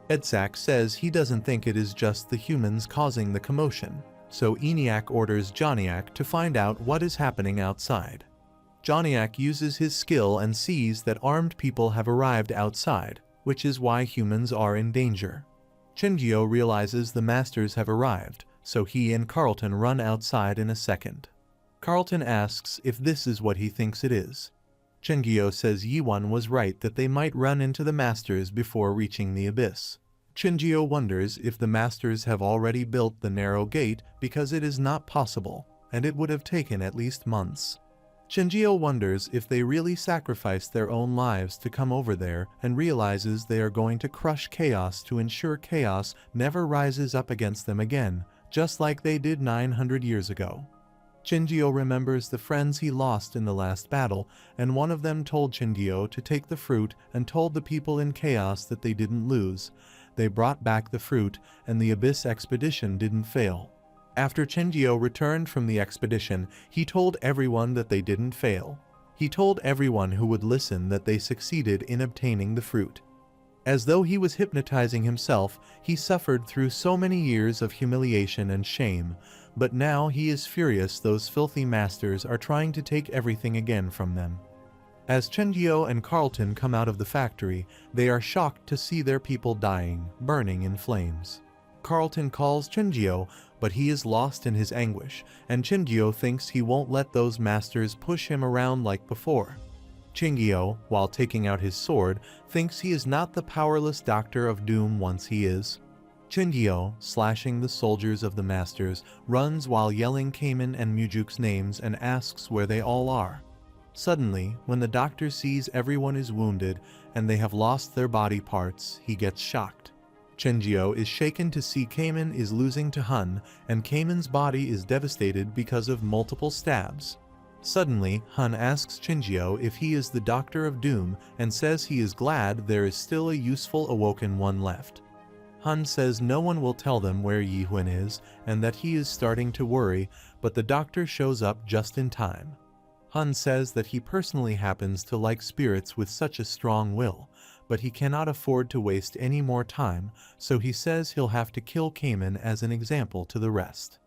Speaker 1: Edsak says he doesn't think it is just the humans causing the commotion, so ENIAC orders Johnniak to find out what is happening outside. Johnniak uses his skill and sees that armed people have arrived outside, which is why humans are in danger. Chinjio realizes the masters have arrived, so he and Carlton run outside in a second. Carlton asks if this is what he thinks it is. Chinjio says Yihuan was right that they might run into the masters before reaching the abyss. Chinjio wonders if the masters have already built the narrow gate because it is not possible, and it would have taken at least months. Chinjio wonders if they really sacrificed their own lives to come over there and realizes they are going to crush chaos to ensure chaos never rises up against them again, just like they did 900 years ago. Chinjio remembers the friends he lost in the last battle, and one of them told Chinjio to take the fruit and told the people in chaos that they didn't lose. They brought back the fruit, and the Abyss expedition didn't fail. After Chinjio returned from the expedition, he told everyone that they didn't fail. He told everyone who would listen that they succeeded in obtaining the fruit. As though he was hypnotizing himself, he suffered through so many years of humiliation and shame, but now he is furious those filthy masters are trying to take everything again from them. As Chenjio and Carlton come out of the factory, they are shocked to see their people dying, burning in flames. Carlton calls Chenjio, but he is lost in his anguish, and Chenjio thinks he won't let those masters push him around like before. Chenjio, while taking out his sword, thinks he is not the powerless Doctor of Doom once he is. Chenjio, slashing the soldiers of the masters, runs while yelling Cayman and Mujuk's names and asks where they all are. Suddenly, when the doctor sees everyone is wounded and they have lost their body parts, he gets shocked. Chenjio is shaken to see Cayman is losing to Hun, and Cayman's body is devastated because of multiple stabs. Suddenly, Hun asks Chenjio if he is the Doctor of Doom and says he is glad there is still a useful Awoken one left. Hun says no one will tell them where Yihuan is and that he is starting to worry, but the doctor shows up just in time. Hun says that he personally happens to like spirits with such a strong will, but he cannot afford to waste any more time, so he says he'll have to kill Cayman as an example to the rest.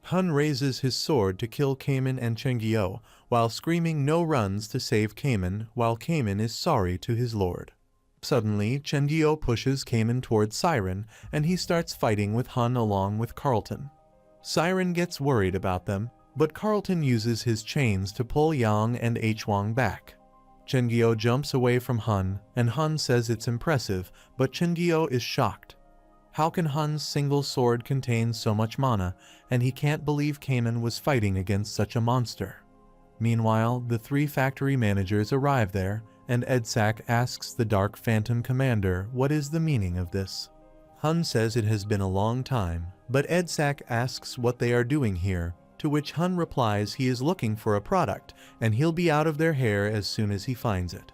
Speaker 1: Hun raises his sword to kill Cayman and Chenjio, while screaming no runs to save Cayman, while Cayman is sorry to his lord. Suddenly, Chenjio pushes Cayman towards Siren, and he starts fighting with Hun along with Carlton. Siren gets worried about them, but Carlton uses his chains to pull Yang and Huang back. Chenjio jumps away from Hun, and Hun says it's impressive, but Chenjio is shocked. How can Hun's single sword contain so much mana, and he can't believe Cayman was fighting against such a monster. Meanwhile, the three factory managers arrive there, and Edsak asks the Dark Phantom Commander what is the meaning of this. Hun says it has been a long time, but Edsak asks what they are doing here, to which Hun replies he is looking for a product, and he'll be out of their hair as soon as he finds it.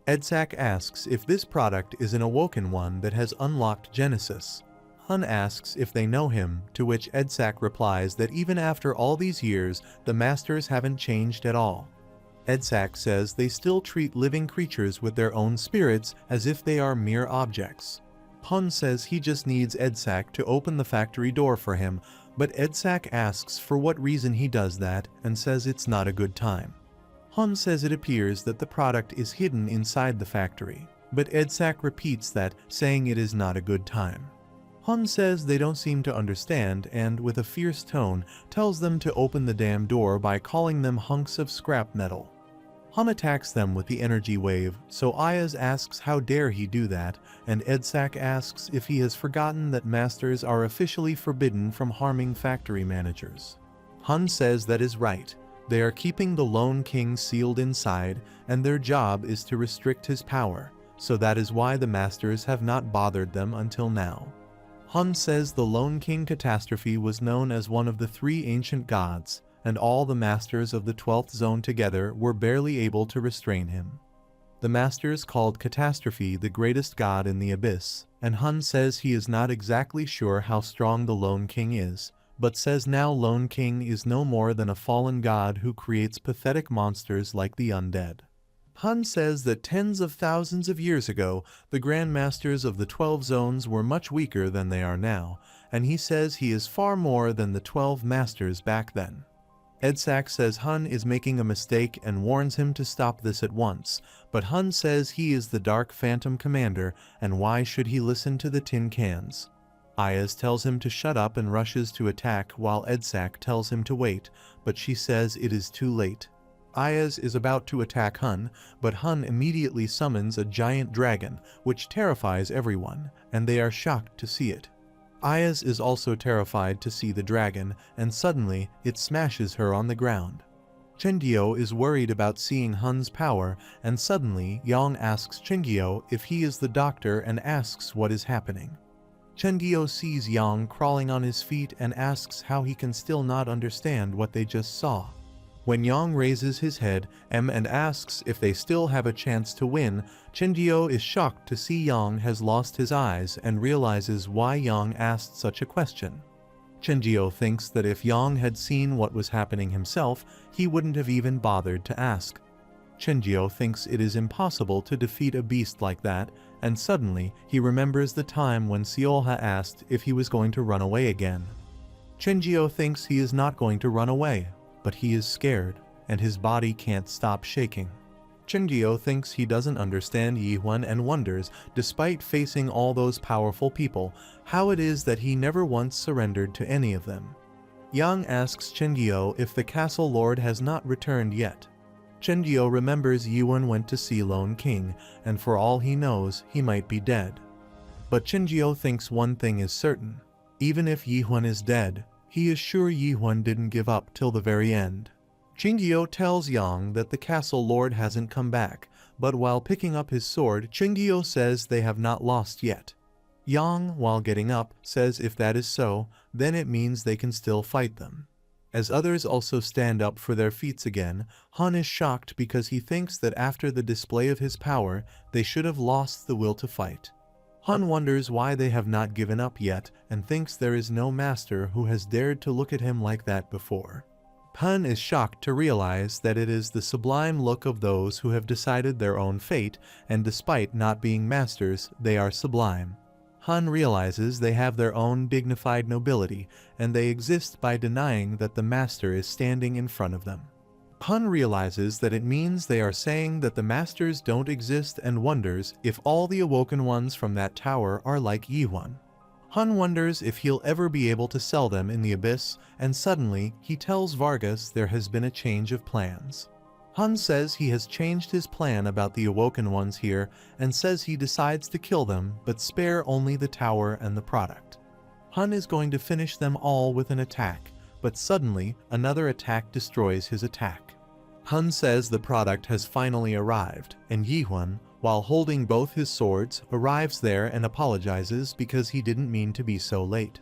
Speaker 1: Edsak asks if this product is an Awoken one that has unlocked Genesis. Hun asks if they know him, to which Edsak replies that even after all these years, the masters haven't changed at all. Edsak says they still treat living creatures with their own spirits as if they are mere objects. Hun says he just needs Edsak to open the factory door for him, but Edsak asks for what reason he does that and says it's not a good time. Hun says it appears that the product is hidden inside the factory, but Edsak repeats that, saying it is not a good time. Hun says they don't seem to understand and, with a fierce tone, tells them to open the damn door by calling them hunks of scrap metal. Hun attacks them with the energy wave, so Ayaz asks how dare he do that, and Edsak asks if he has forgotten that masters are officially forbidden from harming factory managers. Hun says that is right. They are keeping the Lone King sealed inside, and their job is to restrict his power, so that is why the masters have not bothered them until now. Hun says the Lone King catastrophe was known as one of the three ancient gods, and all the masters of the 12th zone together were barely able to restrain him. The masters called Catastrophe the greatest god in the abyss, and Hun says he is not exactly sure how strong the Lone King is, but says now Lone King is no more than a fallen god who creates pathetic monsters like the undead. Hun says that tens of thousands of years ago, the Grand Masters of the 12 zones were much weaker than they are now, and he says he is far more than the 12 masters back then. Edsak says Hun is making a mistake and warns him to stop this at once, but Hun says he is the Dark Phantom Commander, and why should he listen to the tin cans? Ayaz tells him to shut up and rushes to attack while Edsak tells him to wait, but she says it is too late. Ayaz is about to attack Hun, but Hun immediately summons a giant dragon, which terrifies everyone, and they are shocked to see it. Ayaz is also terrified to see the dragon, and suddenly it smashes her on the ground. Chenjio is worried about seeing Hun's power, and suddenly Yang asks Chenjio if he is the doctor and asks what is happening. Chenjio sees Yang crawling on his feet and asks how he can still not understand what they just saw. When Yang raises his head and asks if they still have a chance to win, Chenjio is shocked to see Yang has lost his eyes and realizes why Yang asked such a question. Chenjio thinks that if Yang had seen what was happening himself, he wouldn't have even bothered to ask. Chenjio thinks it is impossible to defeat a beast like that, and suddenly he remembers the time when Seolha asked if he was going to run away again. Chenjio thinks he is not going to run away, but he is scared, and his body can't stop shaking. Chingyo thinks he doesn't understand Yihun and wonders, despite facing all those powerful people, how it is that he never once surrendered to any of them. Yang asks Chingyo if the castle lord has not returned yet. Chingyo remembers Yihun went to see Lone King, and for all he knows, he might be dead. But Chingyo thinks one thing is certain. Even if Yihun is dead, he is sure Yihun didn't give up till the very end. Chingyo tells Yang that the castle lord hasn't come back, but while picking up his sword, Chingyo says they have not lost yet. Yang, while getting up, says if that is so, then it means they can still fight them. As others also stand up for their feats again, Han is shocked because he thinks that after the display of his power, they should have lost the will to fight. Han wonders why they have not given up yet and thinks there is no master who has dared to look at him like that before. Han is shocked to realize that it is the sublime look of those who have decided their own fate, and despite not being masters, they are sublime. Han realizes they have their own dignified nobility, and they exist by denying that the master is standing in front of them. Han realizes that it means they are saying that the masters don't exist and wonders if all the awoken ones from that tower are like Yihun. Han wonders if he'll ever be able to sell them in the abyss, and suddenly he tells Vargas there has been a change of plans. Han says he has changed his plan about the awoken ones here and says he decides to kill them but spare only the tower and the product. Han is going to finish them all with an attack, but suddenly another attack destroys his attack. Han says the product has finally arrived, and Yihun, while holding both his swords, arrives there and apologizes because he didn't mean to be so late.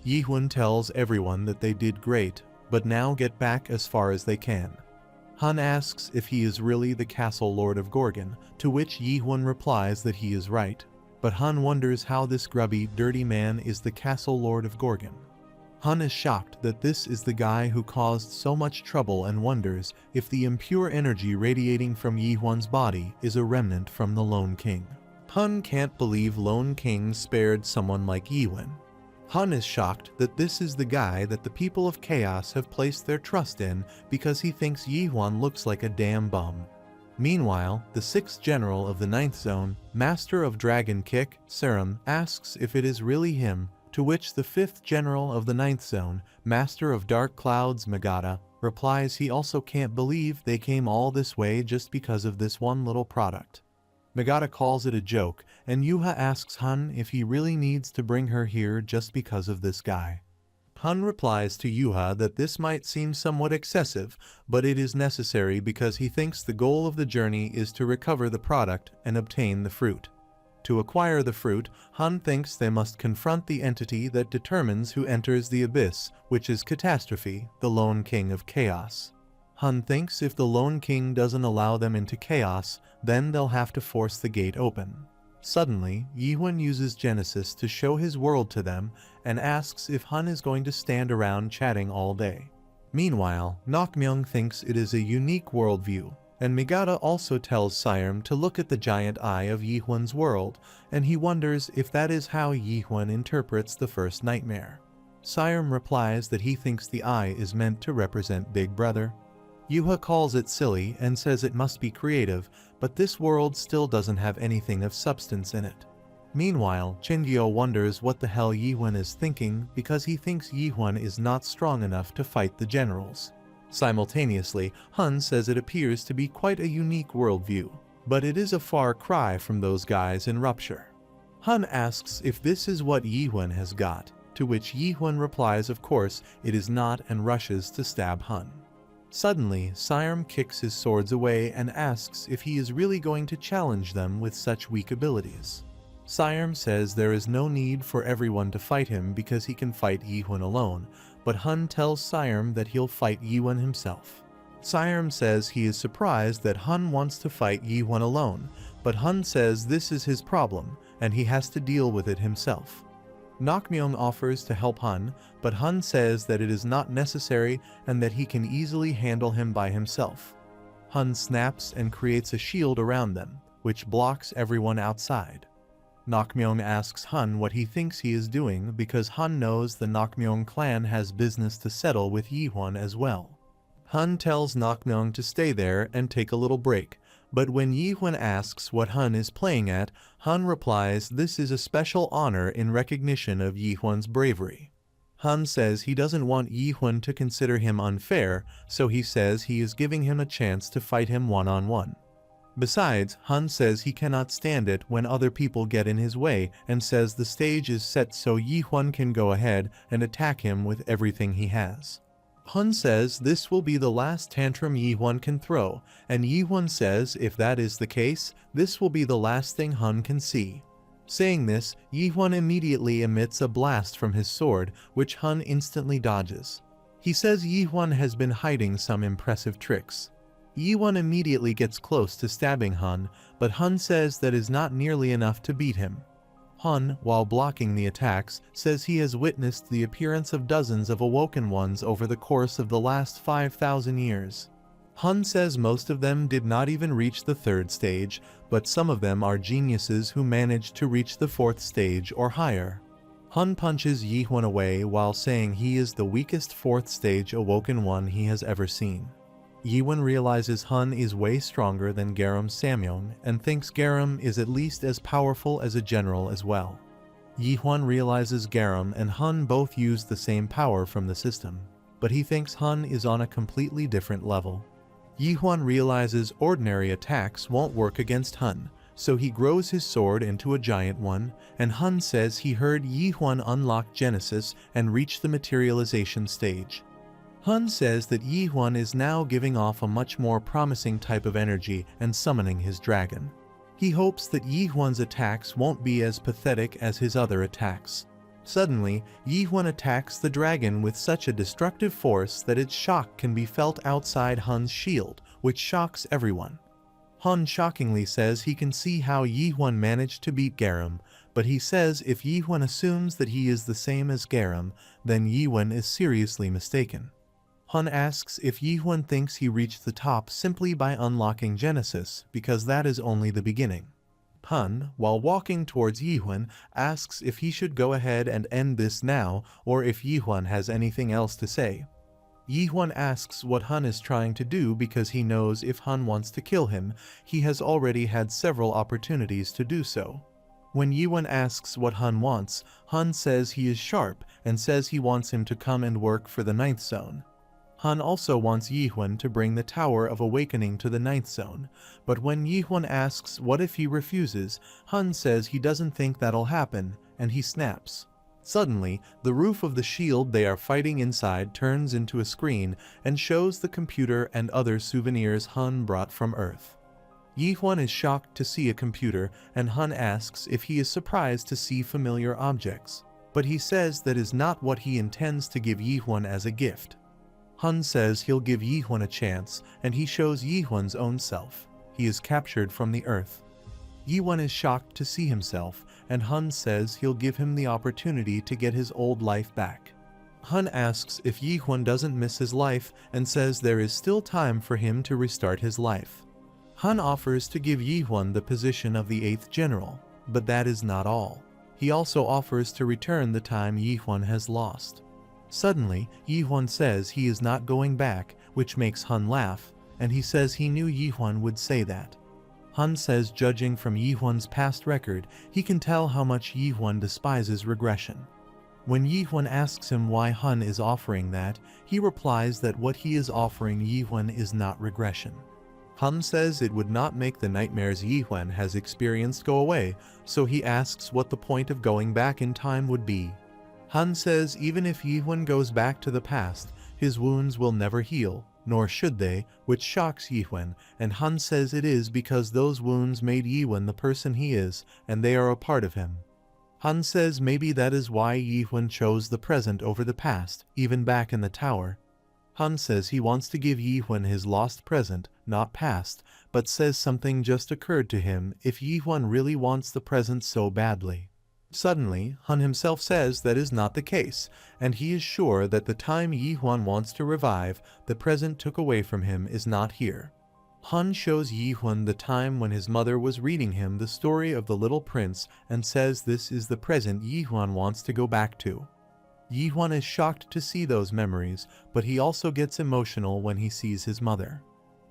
Speaker 1: Yihun tells everyone that they did great, but now get back as far as they can. Han asks if he is really the castle lord of Gorgon, to which Yihun replies that he is right, but Han wonders how this grubby, dirty man is the castle lord of Gorgon. Han is shocked that this is the guy who caused so much trouble and wonders if the impure energy radiating from Yihun's body is a remnant from the Lone King. Han can't believe Lone King spared someone like Yihun. Han is shocked that this is the guy that the people of Chaos have placed their trust in because he thinks Yihun looks like a damn bum. Meanwhile, the 6th general of the 9th zone, master of Dragon Kick, Serum, asks if it is really him, to which the 5th general of the 9th zone, master of Dark Clouds, Megata, replies he also can't believe they came all this way just because of this one little product. Megata calls it a joke, and Yuha asks Han if he really needs to bring her here just because of this guy. Han replies to Yuha that this might seem somewhat excessive, but it is necessary because he thinks the goal of the journey is to recover the product and obtain the fruit. To acquire the fruit, Han thinks they must confront the entity that determines who enters the abyss, which is Catastrophe, the Lone King of Chaos. Han thinks if the Lone King doesn't allow them into Chaos, then they'll have to force the gate open. Suddenly, Yihun uses Genesis to show his world to them and asks if Han is going to stand around chatting all day. Meanwhile, Nakmyeong thinks it is a unique worldview, and Megata also tells Siam to look at the giant eye of Yihun's world, and he wonders if that is how Yihun interprets the first nightmare. Siam replies that he thinks the eye is meant to represent Big Brother. Yuha calls it silly and says it must be creative, but this world still doesn't have anything of substance in it. Meanwhile, Chingyo wonders what the hell Yihun is thinking because he thinks Yihun is not strong enough to fight the generals. Simultaneously, Han says it appears to be quite a unique worldview, but it is a far cry from those guys in Rupture. Han asks if this is what Yihun has got, to which Yihun replies of course it is not and rushes to stab Han. Suddenly, Siam kicks his swords away and asks if he is really going to challenge them with such weak abilities. Siam says there is no need for everyone to fight him because he can fight Yihun alone, but Han tells Siam that he'll fight Yihun himself. Siam says he is surprised that Han wants to fight Yihun alone, but Han says this is his problem, and he has to deal with it himself. Nakmyeong offers to help Han, but Han says that it is not necessary and that he can easily handle him by himself. Han snaps and creates a shield around them, which blocks everyone outside. Nakmyeong asks Han what he thinks he is doing because Han knows the Nakmyeong clan has business to settle with Yihun as well. Han tells Nakmyeong to stay there and take a little break, But when Yi-Huan asks what Hun is playing at, Hun replies this is a special honor in recognition of Yi-Huan's bravery. Hun says he doesn't want Yi-Huan to consider him unfair, so he says he is giving him a chance to fight him one-on-one. Besides, Hun says he cannot stand it when other people get in his way and says the stage is set so Yi-Huan can go ahead and attack him with everything he has. Hun says this will be the last tantrum Yi-Huan can throw, and Yi-Huan says if that is the case, this will be the last thing Hun can see. Saying this, Yi-Huan immediately emits a blast from his sword, which Hun instantly dodges. He says Yi-Huan has been hiding some impressive tricks. Yi-Huan immediately gets close to stabbing Hun, but Hun says that is not nearly enough to beat him. Hun, while blocking the attacks, says he has witnessed the appearance of dozens of awoken ones over the course of the last 5,000 years. Hun says most of them did not even reach the 3rd stage, but some of them are geniuses who managed to reach the 4th stage or higher. Hun punches Yi-Huan away while saying he is the weakest 4th stage awoken one he has ever seen. Yi-Huan realizes Hun is way stronger than Garam Samyong and thinks Garam is at least as powerful as a general as well. Yi-Huan realizes Garam and Hun both use the same power from the system, but he thinks Hun is on a completely different level. Yi-Huan realizes ordinary attacks won't work against Hun, so he grows his sword into a giant one, and Hun says he heard Yi-Huan unlock Genesis and reach the materialization stage. Hun says that Yi-Huan is now giving off a much more promising type of energy and summoning his dragon. He hopes that Yi-Huan's attacks won't be as pathetic as his other attacks. Suddenly, Yi-Huan attacks the dragon with such a destructive force that its shock can be felt outside Hun's shield, which shocks everyone. Hun shockingly says he can see how Yi-Huan managed to beat Garam, but he says if Yi-Huan assumes that he is the same as Garam, then Yi-Huan is seriously mistaken. Hun asks if Yi-Huan thinks he reached the top simply by unlocking Genesis, because that is only the beginning. Hun, while walking towards Yi-Huan, asks if he should go ahead and end this now, or if Yi-Huan has anything else to say. Yi-Huan asks what Hun is trying to do because he knows if Hun wants to kill him, he has already had several opportunities to do so. When Yi-Huan asks what Hun wants, Hun says he is sharp and says he wants him to come and work for the 9th zone. Hun also wants Yi-Huan to bring the Tower of Awakening to the 9th zone, but when Yi-Huan asks what if he refuses, Hun says he doesn't think that'll happen, and he snaps. Suddenly, the roof of the shield they are fighting inside turns into a screen and shows the computer and other souvenirs Hun brought from Earth. Yi-Huan is shocked to see a computer, and Hun asks if he is surprised to see familiar objects, but he says that is not what he intends to give Yi-Huan as a gift. Hun says he'll give Yi-Huan a chance, and he shows Yi-Huan's own self. He is captured from the Earth. Yi-Huan is shocked to see himself, and Hun says he'll give him the opportunity to get his old life back. Hun asks if Yi-Huan doesn't miss his life and says there is still time for him to restart his life. Hun offers to give Yi-Huan the position of the 8th general, but that is not all. He also offers to return the time Yi-Huan has lost. Suddenly, Yi-Huan says he is not going back, which makes Hun laugh, and he says he knew Yi-Huan would say that. Hun says judging from Yi-Huan's past record, he can tell how much Yi-Huan despises regression. When Yi-Huan asks him why Hun is offering that, he replies that what he is offering Yi-Huan is not regression. Hun says it would not make the nightmares Yi-Huan has experienced go away, so he asks what the point of going back in time would be. Hun says even if Yi-Huan goes back to the past, his wounds will never heal, nor should they, which shocks Yi-Huan, and Hun says it is because those wounds made Yi-Huan the person he is, and they are a part of him. Hun says maybe that is why Yi-Huan chose the present over the past, even back in the tower. Hun says he wants to give Yi-Huan his lost present, not past, but says something just occurred to him if Yi-Huan really wants the present so badly. Suddenly, Hun himself says that is not the case, and he is sure that the time Yi-Huan wants to revive, the present took away from him is not here. Hun shows Yi-Huan the time when his mother was reading him the story of the little prince and says this is the present Yi-Huan wants to go back to. Yi-Huan is shocked to see those memories, but he also gets emotional when he sees his mother.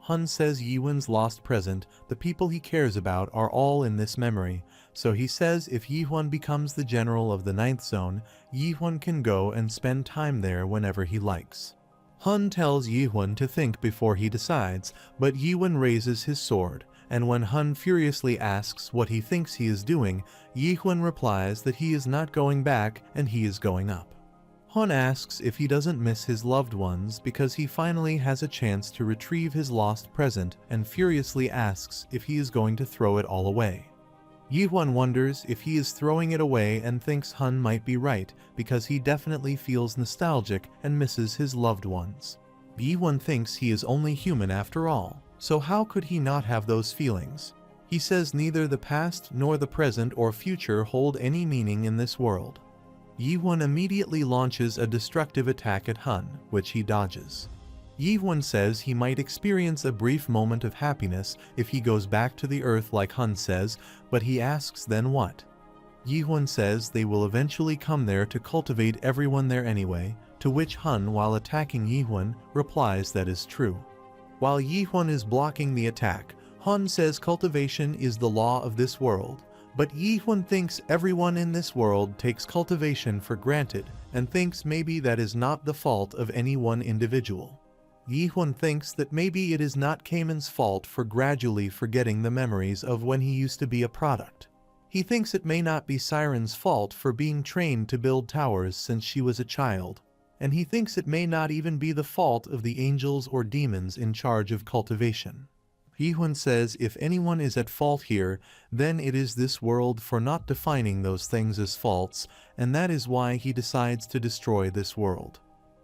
Speaker 1: Hun says Yihuan's lost present, the people he cares about, are all in this memory, so he says if Yihuan becomes the general of the 9th zone, Yihuan can go and spend time there whenever he likes. Hun tells Yihuan to think before he decides, but Yihuan raises his sword, and when Hun furiously asks what he thinks he is doing, Yihuan replies that he is not going back and he is going up. Hun asks if he doesn't miss his loved ones because he finally has a chance to retrieve his lost present, and furiously asks if he is going to throw it all away. Yihuan wonders if he is throwing it away and thinks Hun might be right because he definitely feels nostalgic and misses his loved ones. Yihuan thinks he is only human after all, so how could he not have those feelings? He says neither the past nor the present or future hold any meaning in this world. Yihuan immediately launches a destructive attack at Hun, which he dodges. Yihuan says he might experience a brief moment of happiness if he goes back to the earth like Hun says, but he asks then what? Yihuan says they will eventually come there to cultivate everyone there anyway, to which Hun, while attacking Yihuan, replies that is true. While Yihuan is blocking the attack, Hun says cultivation is the law of this world, but Yihuan thinks everyone in this world takes cultivation for granted and thinks maybe that is not the fault of any one individual. Yihuan thinks that maybe it is not Cayman's fault for gradually forgetting the memories of when he used to be a product. He thinks it may not be Siren's fault for being trained to build towers since she was a child, and he thinks it may not even be the fault of the angels or demons in charge of cultivation. Yihuan says if anyone is at fault here, then it is this world for not defining those things as faults, and that is why he decides to destroy this world.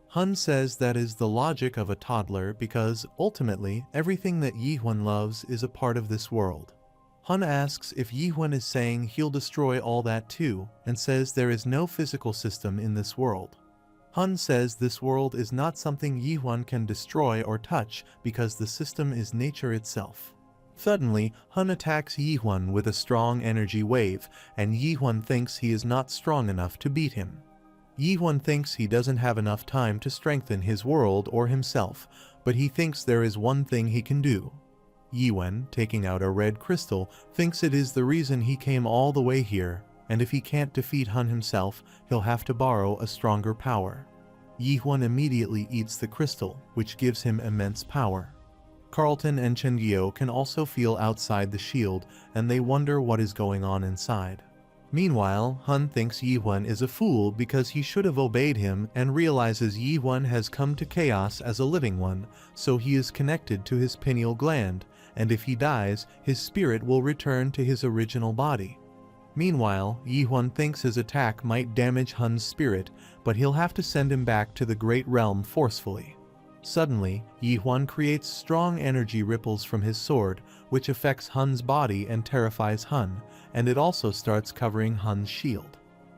Speaker 1: Hun says that is the logic of a toddler because, ultimately, everything that Yihuan loves is a part of this world. Hun asks if Yihuan is saying he'll destroy all that too, and says there is no physical system in this world. Hun says this world is not something Yihuan can destroy or touch because the system is nature itself. Suddenly, Hun attacks Yihuan with a strong energy wave, and Yihuan thinks he is not strong enough to beat him. Yihuan thinks he doesn't have enough time to strengthen his world or himself, but he thinks there is one thing he can do. Yihuan, taking out a red crystal, thinks it is the reason he came all the way here, and if he can't defeat Hun himself, he'll have to borrow a stronger power. Yihuan immediately eats the crystal, which gives him immense power. Carlton and Chengyou can also feel outside the shield, and they wonder what is going on inside. Meanwhile, Hun thinks Yihuan is a fool because he should have obeyed him and realizes Yihuan has come to chaos as a living one, so he is connected to his pineal gland, and if he dies, his spirit will return to his original body. Meanwhile, Yihuan thinks his attack might damage Hun's spirit, but he'll have to send him back to the Great Realm forcefully. Suddenly, Yihuan creates strong energy ripples from his sword, which affects Hun's body and terrifies Hun, and it also starts covering Hun's shield.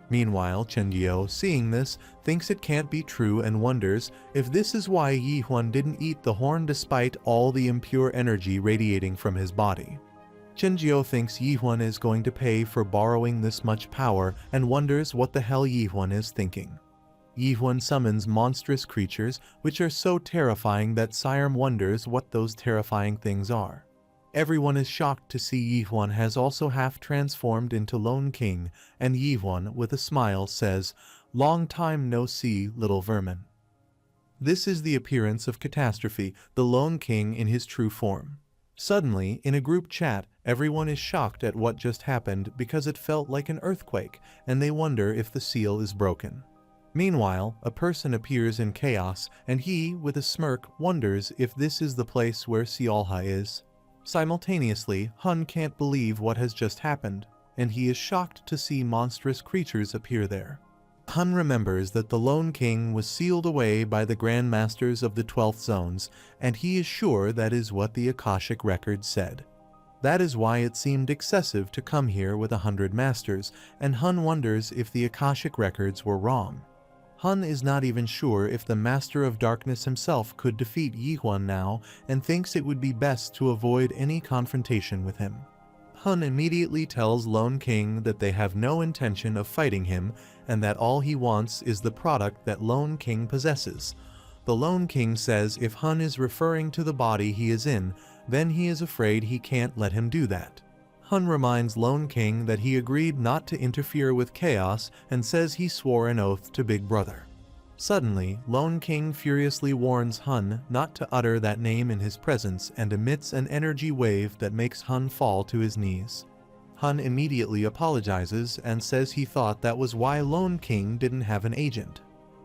Speaker 1: Meanwhile, Chengyou, seeing this, thinks it can't be true and wonders if this is why Yihuan didn't eat the horn despite all the impure energy radiating from his body. Chengyou thinks Yihuan is going to pay for borrowing this much power and wonders what the hell Yihuan is thinking. Yihuan summons monstrous creatures which are so terrifying that Siren wonders what those terrifying things are. Everyone is shocked to see Yihuan has also half transformed into Lone King, and Yihuan, with a smile, says, "Long time no see, little vermin." This is the appearance of Catastrophe, the Lone King in his true form. Suddenly, in a group chat, everyone is shocked at what just happened because it felt like an earthquake, and they wonder if the seal is broken. Meanwhile, a person appears in chaos, and he, with a smirk, wonders if this is the place where Seolha is. Simultaneously, Hun can't believe what has just happened, and he is shocked to see monstrous creatures appear there. Hun remembers that the Lone King was sealed away by the Grand Masters of the 12th Zones, and he is sure that is what the Akashic Record said. That is why it seemed excessive to come here with 100 masters, and Hun wonders if the Akashic Records were wrong. Hun is not even sure if the Master of Darkness himself could defeat Yihuan now, and thinks it would be best to avoid any confrontation with him. Hun immediately tells Lone King that they have no intention of fighting him, and that all he wants is the product that Lone King possesses. The Lone King says if Hun is referring to the body he is in, then he is afraid he can't let him do that. Hun reminds Lone King that he agreed not to interfere with chaos and says he swore an oath to Big Brother. Suddenly, Lone King furiously warns Hun not to utter that name in his presence and emits an energy wave that makes Hun fall to his knees. Hun immediately apologizes and says he thought that was why Lone King didn't have an agent.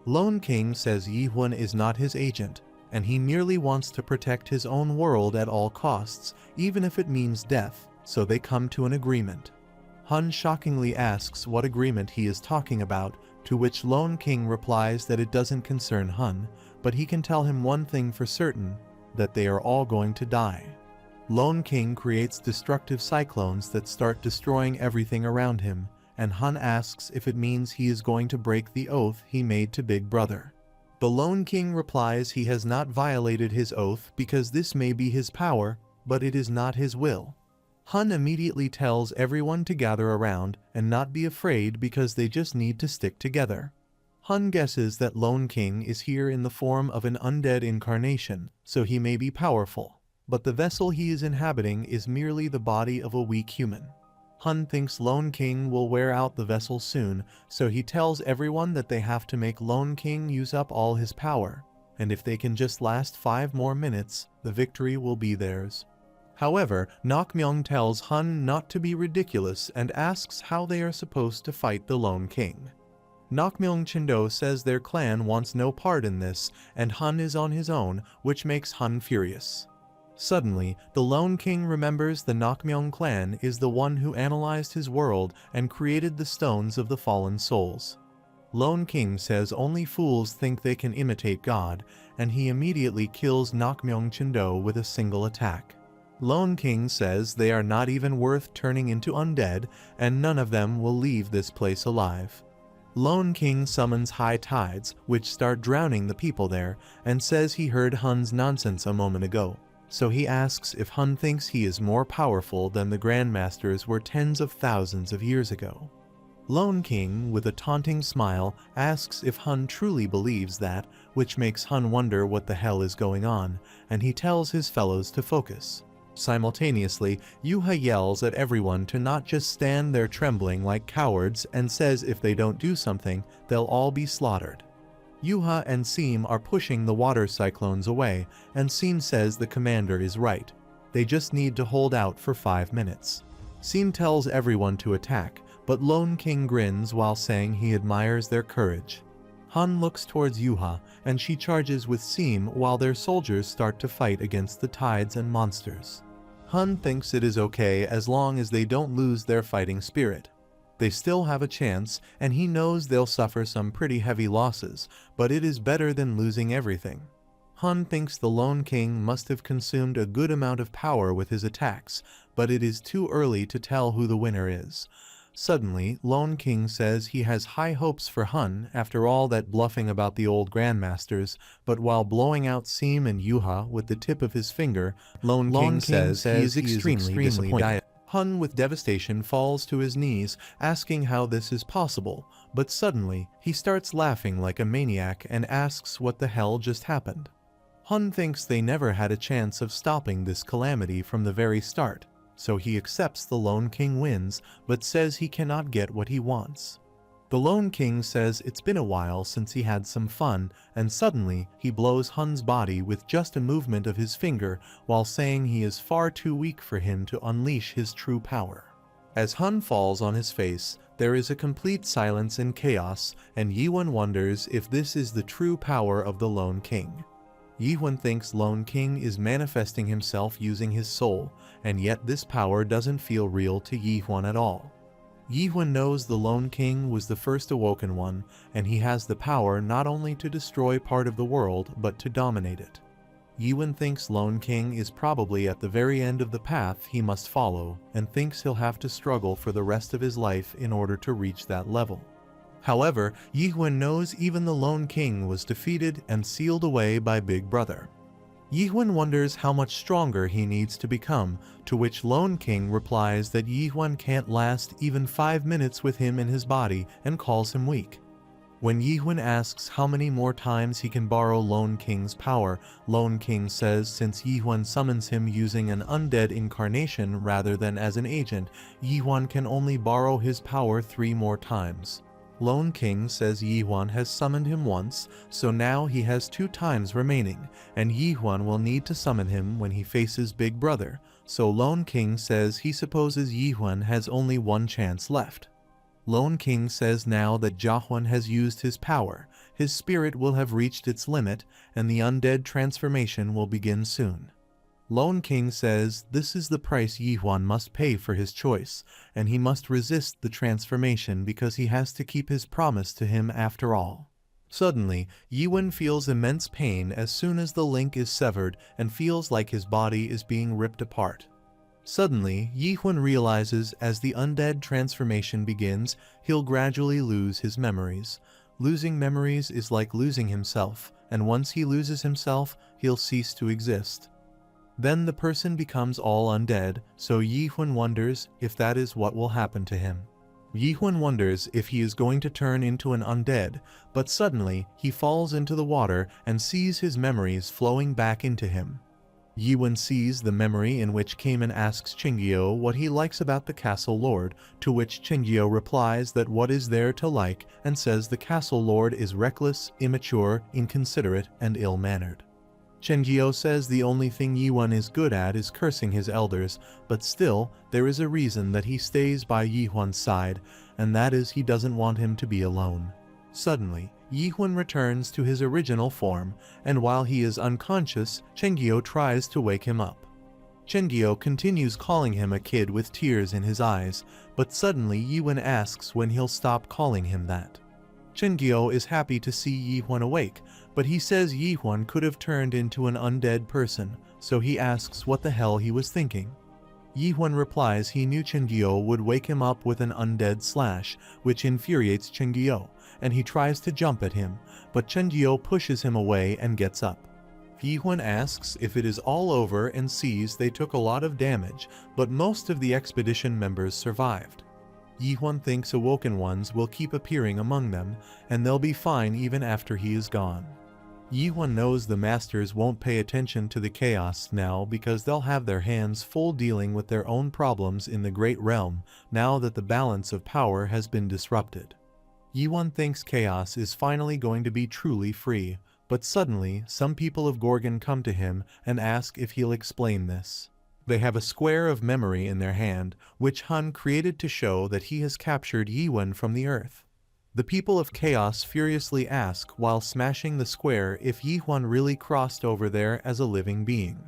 Speaker 1: Lone King says Yi-Hun is not his agent, and he merely wants to protect his own world at all costs, even if it means death, so they come to an agreement. Hun shockingly asks what agreement he is talking about, to which Lone King replies that it doesn't concern Hun, but he can tell him one thing for certain, that they are all going to die. Lone King creates destructive cyclones that start destroying everything around him, and Hun asks if it means he is going to break the oath he made to Big Brother. The Lone King replies he has not violated his oath because this may be his power, but it is not his will. Hun immediately tells everyone to gather around and not be afraid because they just need to stick together. Hun guesses that Lone King is here in the form of an undead incarnation, so he may be powerful, but the vessel he is inhabiting is merely the body of a weak human. Hun thinks Lone King will wear out the vessel soon, so he tells everyone that they have to make Lone King use up all his power, and if they can just last 5 more minutes, the victory will be theirs. However, Nakmyeong tells Hun not to be ridiculous and asks how they are supposed to fight the Lone King. Nakmyeong Chindo says their clan wants no part in this, and Hun is on his own, which makes Hun furious. Suddenly, the Lone King remembers the Nakmyeong clan is the one who analyzed his world and created the stones of the fallen souls. Lone King says only fools think they can imitate God, and he immediately kills Nakmyeong Chindo with a single attack. Lone King says they are not even worth turning into undead, and none of them will leave this place alive. Lone King summons high tides, which start drowning the people there, and says he heard Hun's nonsense a moment ago. So he asks if Hun thinks he is more powerful than the Grandmasters were tens of thousands of years ago. Lone King, with a taunting smile, asks if Hun truly believes that, which makes Hun wonder what the hell is going on, and he tells his fellows to focus. Simultaneously, Yuha yells at everyone to not just stand there trembling like cowards and says if they don't do something, they'll all be slaughtered. Yuha and Seem are pushing the water cyclones away, and Seem says the commander is right. They just need to hold out for 5 minutes. Seem tells everyone to attack, but Lone King grins while saying he admires their courage. Hun looks towards Yuha, and she charges with Seem while their soldiers start to fight against the tides and monsters. Hun thinks it is okay as long as they don't lose their fighting spirit. They still have a chance, and he knows they'll suffer some pretty heavy losses, but it is better than losing everything. Hun thinks the Lone King must have consumed a good amount of power with his attacks, but it is too early to tell who the winner is. Suddenly, Lone King says he has high hopes for Hun after all that bluffing about the old Grandmasters, but while blowing out Seem and Yuha with the tip of his finger, Lone King says he is extremely disappointed. Hun with devastation falls to his knees, asking how this is possible, but suddenly, he starts laughing like a maniac and asks what the hell just happened. Hun thinks they never had a chance of stopping this calamity from the very start, so he accepts the Lone King wins, but says he cannot get what he wants. The Lone King says it's been a while since he had some fun, and suddenly he blows Hun's body with just a movement of his finger while saying he is far too weak for him to unleash his true power. As Hun falls on his face, there is a complete silence and chaos, and Yiwen wonders if this is the true power of the Lone King. Yiwen thinks Lone King is manifesting himself using his soul, and yet this power doesn't feel real to Yiwen at all. Yiwen knows the Lone King was the first awoken one, and he has the power not only to destroy part of the world, but to dominate it. Yiwen thinks Lone King is probably at the very end of the path he must follow, and thinks he'll have to struggle for the rest of his life in order to reach that level. However, Yiwen knows even the Lone King was defeated and sealed away by Big Brother. Yiwen wonders how much stronger he needs to become, to which Lone King replies that Yiwen can't last even 5 minutes with him in his body and calls him weak. When Yihun asks how many more times he can borrow Lone King's power, Lone King says since Yihun summons him using an undead incarnation rather than as an agent, Yihun can only borrow his power 3 more times. Lone King says Yihun has summoned him once, so now he has 2 times remaining, and Yihun will need to summon him when he faces Big Brother, so Lone King says he supposes Yihun has only 1 chance left. Lone King says now that Jiahun has used his power, his spirit will have reached its limit, and the undead transformation will begin soon. Lone King says this is the price Yihun must pay for his choice, and he must resist the transformation because he has to keep his promise to him after all. Suddenly, Yihun feels immense pain as soon as the link is severed and feels like his body is being ripped apart. Suddenly, Yihun realizes as the undead transformation begins, he'll gradually lose his memories. Losing memories is like losing himself, and once he loses himself, he'll cease to exist. Then the person becomes all undead, so Yihun wonders if that is what will happen to him. Yihun wonders if he is going to turn into an undead, but suddenly he falls into the water and sees his memories flowing back into him. Yihun sees the memory in which Cayman asks Chenggyo what he likes about the Castle Lord, to which Chenggyo replies that what is there to like and says the Castle Lord is reckless, immature, inconsiderate, and ill-mannered. Chenggyo says the only thing Yihun is good at is cursing his elders, but still, there is a reason that he stays by Yihun's side, and that is he doesn't want him to be alone. Suddenly, Yihun returns to his original form, and while he is unconscious, Chenggyo tries to wake him up. Chenggyo continues calling him a kid with tears in his eyes, but suddenly Yihun asks when he'll stop calling him that. Chenggyo is happy to see Yihun awake, but he says Yihun could have turned into an undead person, so he asks what the hell he was thinking. Yihun replies he knew Chenggyo would wake him up with an undead slash, which infuriates Chenggyo, and he tries to jump at him, but Chenggyo pushes him away and gets up. Yihun asks if it is all over and sees they took a lot of damage, but most of the expedition members survived. Yihun thinks awoken ones will keep appearing among them, and they'll be fine even after he is gone. Yihun knows the masters won't pay attention to the chaos now because they'll have their hands full dealing with their own problems in the Great Realm now that the balance of power has been disrupted. Yihun thinks chaos is finally going to be truly free, but suddenly some people of Gorgon come to him and ask if he'll explain this. They have a square of memory in their hand, which Hun created to show that he has captured Yihun from the earth. The people of Chaos furiously ask while smashing the square if Yihun really crossed over there as a living being.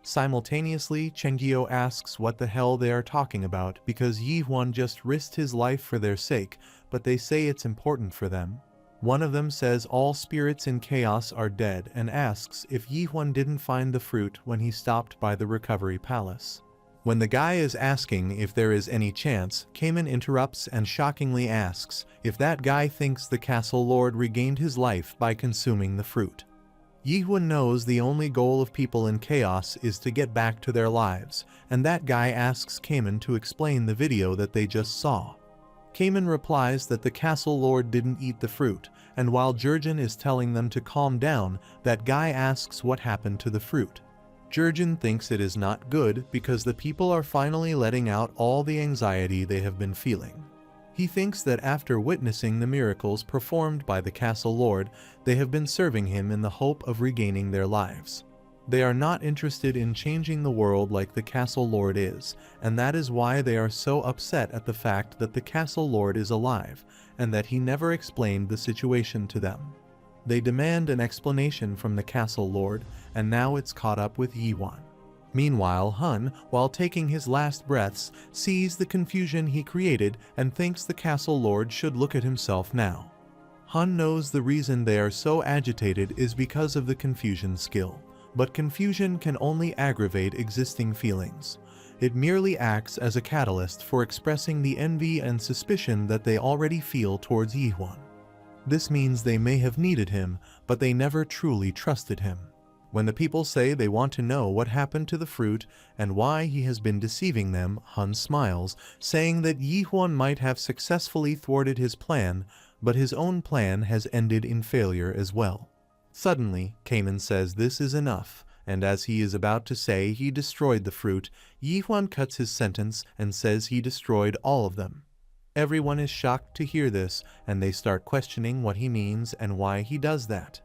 Speaker 1: Simultaneously, Chenggyo asks what the hell they are talking about because Yihun just risked his life for their sake, but they say it's important for them. One of them says all spirits in Chaos are dead and asks if Yihun didn't find the fruit when he stopped by the Recovery Palace. When the guy is asking if there is any chance, Cayman interrupts and shockingly asks if that guy thinks the Castle Lord regained his life by consuming the fruit. Yihun knows the only goal of people in Chaos is to get back to their lives, and that guy asks Cayman to explain the video that they just saw. Cayman replies that the Castle Lord didn't eat the fruit, and while Jurgen is telling them to calm down, that guy asks what happened to the fruit. Jurgen thinks it is not good because the people are finally letting out all the anxiety they have been feeling. He thinks that after witnessing the miracles performed by the Castle Lord, they have been serving him in the hope of regaining their lives. They are not interested in changing the world like the Castle Lord is, and that is why they are so upset at the fact that the Castle Lord is alive, and that he never explained the situation to them. They demand an explanation from the Castle Lord, and now it's caught up with Yihun. Meanwhile, Hun, while taking his last breaths, sees the confusion he created and thinks the Castle Lord should look at himself now. Hun knows the reason they are so agitated is because of the confusion skill, but confusion can only aggravate existing feelings. It merely acts as a catalyst for expressing the envy and suspicion that they already feel towards Yihun. This means they may have needed him, but they never truly trusted him. When the people say they want to know what happened to the fruit and why he has been deceiving them, Hun smiles, saying that Yihun might have successfully thwarted his plan, but his own plan has ended in failure as well. Suddenly, Cayman says this is enough, and as he is about to say he destroyed the fruit, Yi Huan cuts his sentence and says he destroyed all of them. Everyone is shocked to hear this, and they start questioning what he means and why he does that.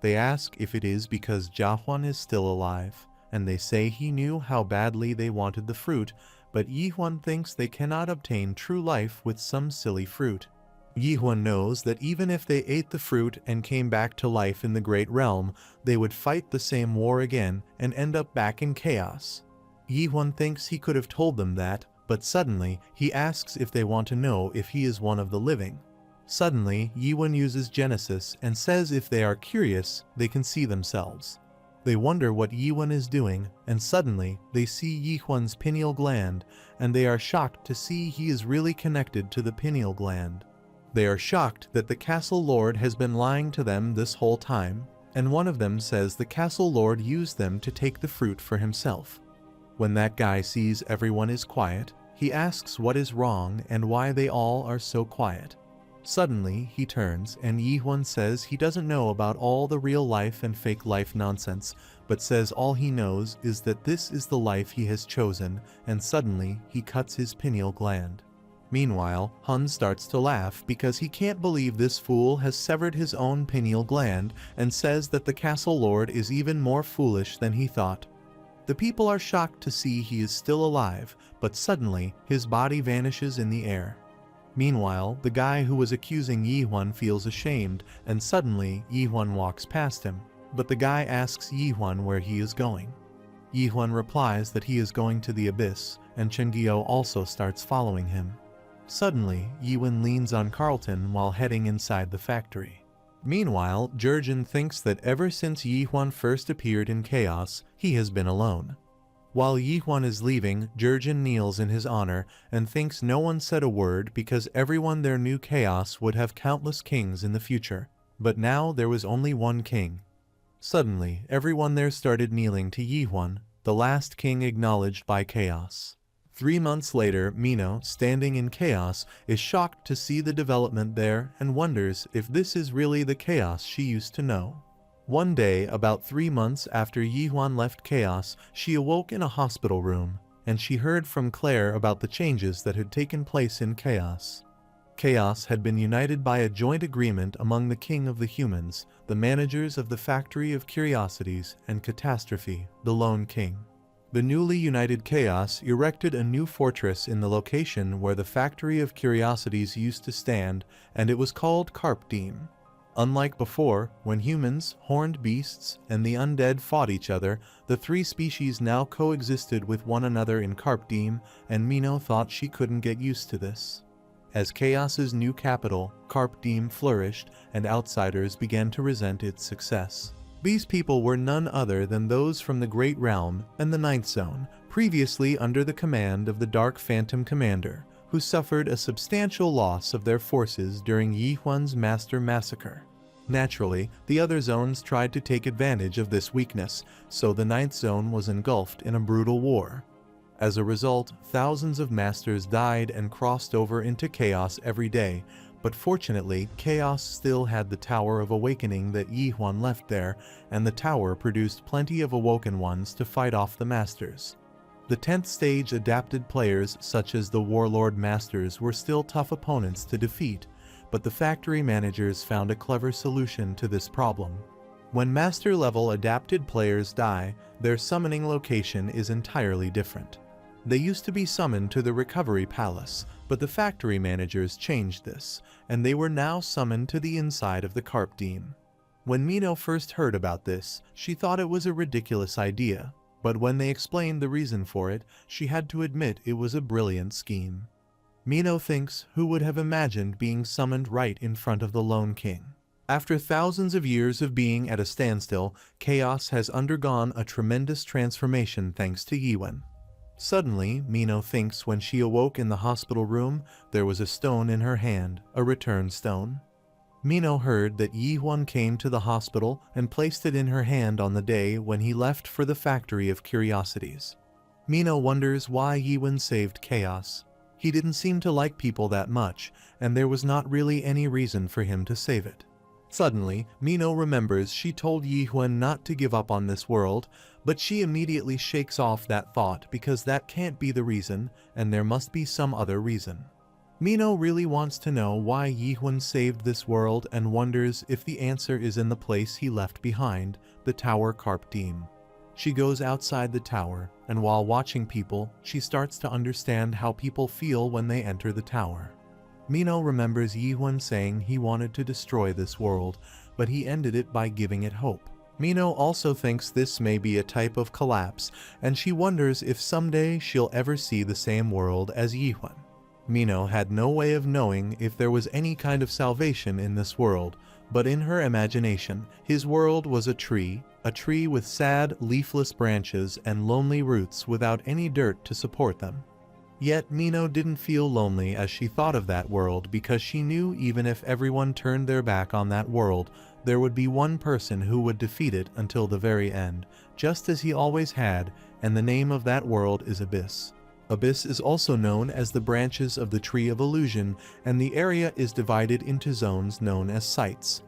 Speaker 1: They ask if it is because Jia Huan is still alive, and they say he knew how badly they wanted the fruit, but Yi Huan thinks they cannot obtain true life with some silly fruit. Yi Huan knows that even if they ate the fruit and came back to life in the Great Realm, they would fight the same war again and end up back in chaos. Yi Huan thinks he could have told them that, but suddenly he asks if they want to know if he is one of the living. Suddenly, Yi Huan uses Genesis and says if they are curious, they can see themselves. They wonder what Yi Huan is doing, and suddenly they see Yi Huan's pineal gland, and they are shocked to see he is really connected to the pineal gland. They are shocked that the castle lord has been lying to them this whole time, and one of them says the castle lord used them to take the fruit for himself. When that guy sees everyone is quiet, he asks what is wrong and why they all are so quiet. Suddenly, he turns and Yi Huan says he doesn't know about all the real life and fake life nonsense, but says all he knows is that this is the life he has chosen, and suddenly he cuts his pineal gland. Meanwhile, Hun starts to laugh because he can't believe this fool has severed his own pineal gland and says that the castle lord is even more foolish than he thought. The people are shocked to see he is still alive, but suddenly his body vanishes in the air. Meanwhile, the guy who was accusing Yi Huan feels ashamed, and suddenly Yi Huan walks past him, but the guy asks Yi Huan where he is going. Yi Huan replies that he is going to the abyss, and Chen Guo also starts following him. Suddenly, Yi Huan leans on Carlton while heading inside the factory. Meanwhile, Jurgen thinks that ever since Yi Huan first appeared in chaos, he has been alone. While Yi Huan is leaving, Jurgen kneels in his honor and thinks no one said a word because everyone there knew chaos would have countless kings in the future, but now there was only one king. Suddenly, everyone there started kneeling to Yi Huan, the last king acknowledged by chaos. 3 months later, Mino, standing in chaos, is shocked to see the development there and wonders if this is really the chaos she used to know. One day, about 3 months after Yi Huan left chaos, she awoke in a hospital room, and she heard from Claire about the changes that had taken place in chaos. Chaos had been united by a joint agreement among the king of the humans, the managers of the Factory of Curiosities, and Catastrophe, the Lone King. The newly united Chaos erected a new fortress in the location where the Factory of Curiosities used to stand, and it was called Carpdiem. Unlike before, when humans, horned beasts, and the undead fought each other, the three species now coexisted with one another in Carpdiem, and Mino thought she couldn't get used to this. As Chaos's new capital, Carpdiem flourished, and outsiders began to resent its success. These people were none other than those from the Great Realm and the Ninth Zone, previously under the command of the Dark Phantom Commander, who suffered a substantial loss of their forces during Yi Huan's master massacre. Naturally, the other zones tried to take advantage of this weakness, so the Ninth Zone was engulfed in a brutal war. As a result, thousands of masters died and crossed over into Chaos every day, but fortunately, Chaos still had the Tower of Awakening that Yi Huan left there, and the tower produced plenty of awoken ones to fight off the masters. The 10th stage adapted players such as the Warlord Masters were still tough opponents to defeat, but the factory managers found a clever solution to this problem. When master-level adapted players die, their summoning location is entirely different. They used to be summoned to the Recovery Palace, but the factory managers changed this, and they were now summoned to the inside of the Carpdiem. When Mino first heard about this, she thought it was a ridiculous idea, but when they explained the reason for it, she had to admit it was a brilliant scheme. Mino thinks, who would have imagined being summoned right in front of the Lone King? After thousands of years of being at a standstill, Chaos has undergone a tremendous transformation thanks to Yi Huan. Suddenly, Mino thinks when she awoke in the hospital room, there was a stone in her hand, a return stone. Mino heard that Yi Huan came to the hospital and placed it in her hand on the day when he left for the Factory of Curiosities. Mino wonders why Yi Huan saved Chaos. He didn't seem to like people that much, and there was not really any reason for him to save it. Suddenly, Mino remembers she told Yihun not to give up on this world, but she immediately shakes off that thought because that can't be the reason, and there must be some other reason. Mino really wants to know why Yihun saved this world and wonders if the answer is in the place he left behind, the Tower Carpe Diem. She goes outside the tower, and while watching people, she starts to understand how people feel when they enter the tower. Mino remembers Yihun saying he wanted to destroy this world, but he ended it by giving it hope. Mino also thinks this may be a type of collapse, and she wonders if someday she'll ever see the same world as Yihun. Mino had no way of knowing if there was any kind of salvation in this world, but in her imagination, his world was a tree with sad, leafless branches and lonely roots without any dirt to support them. Yet Mino didn't feel lonely as she thought of that world because she knew even if everyone turned their back on that world, there would be one person who would defeat it until the very end, just as he always had, and the name of that world is Abyss. Abyss is also known as the branches of the Tree of Illusion, and the area is divided into zones known as sites.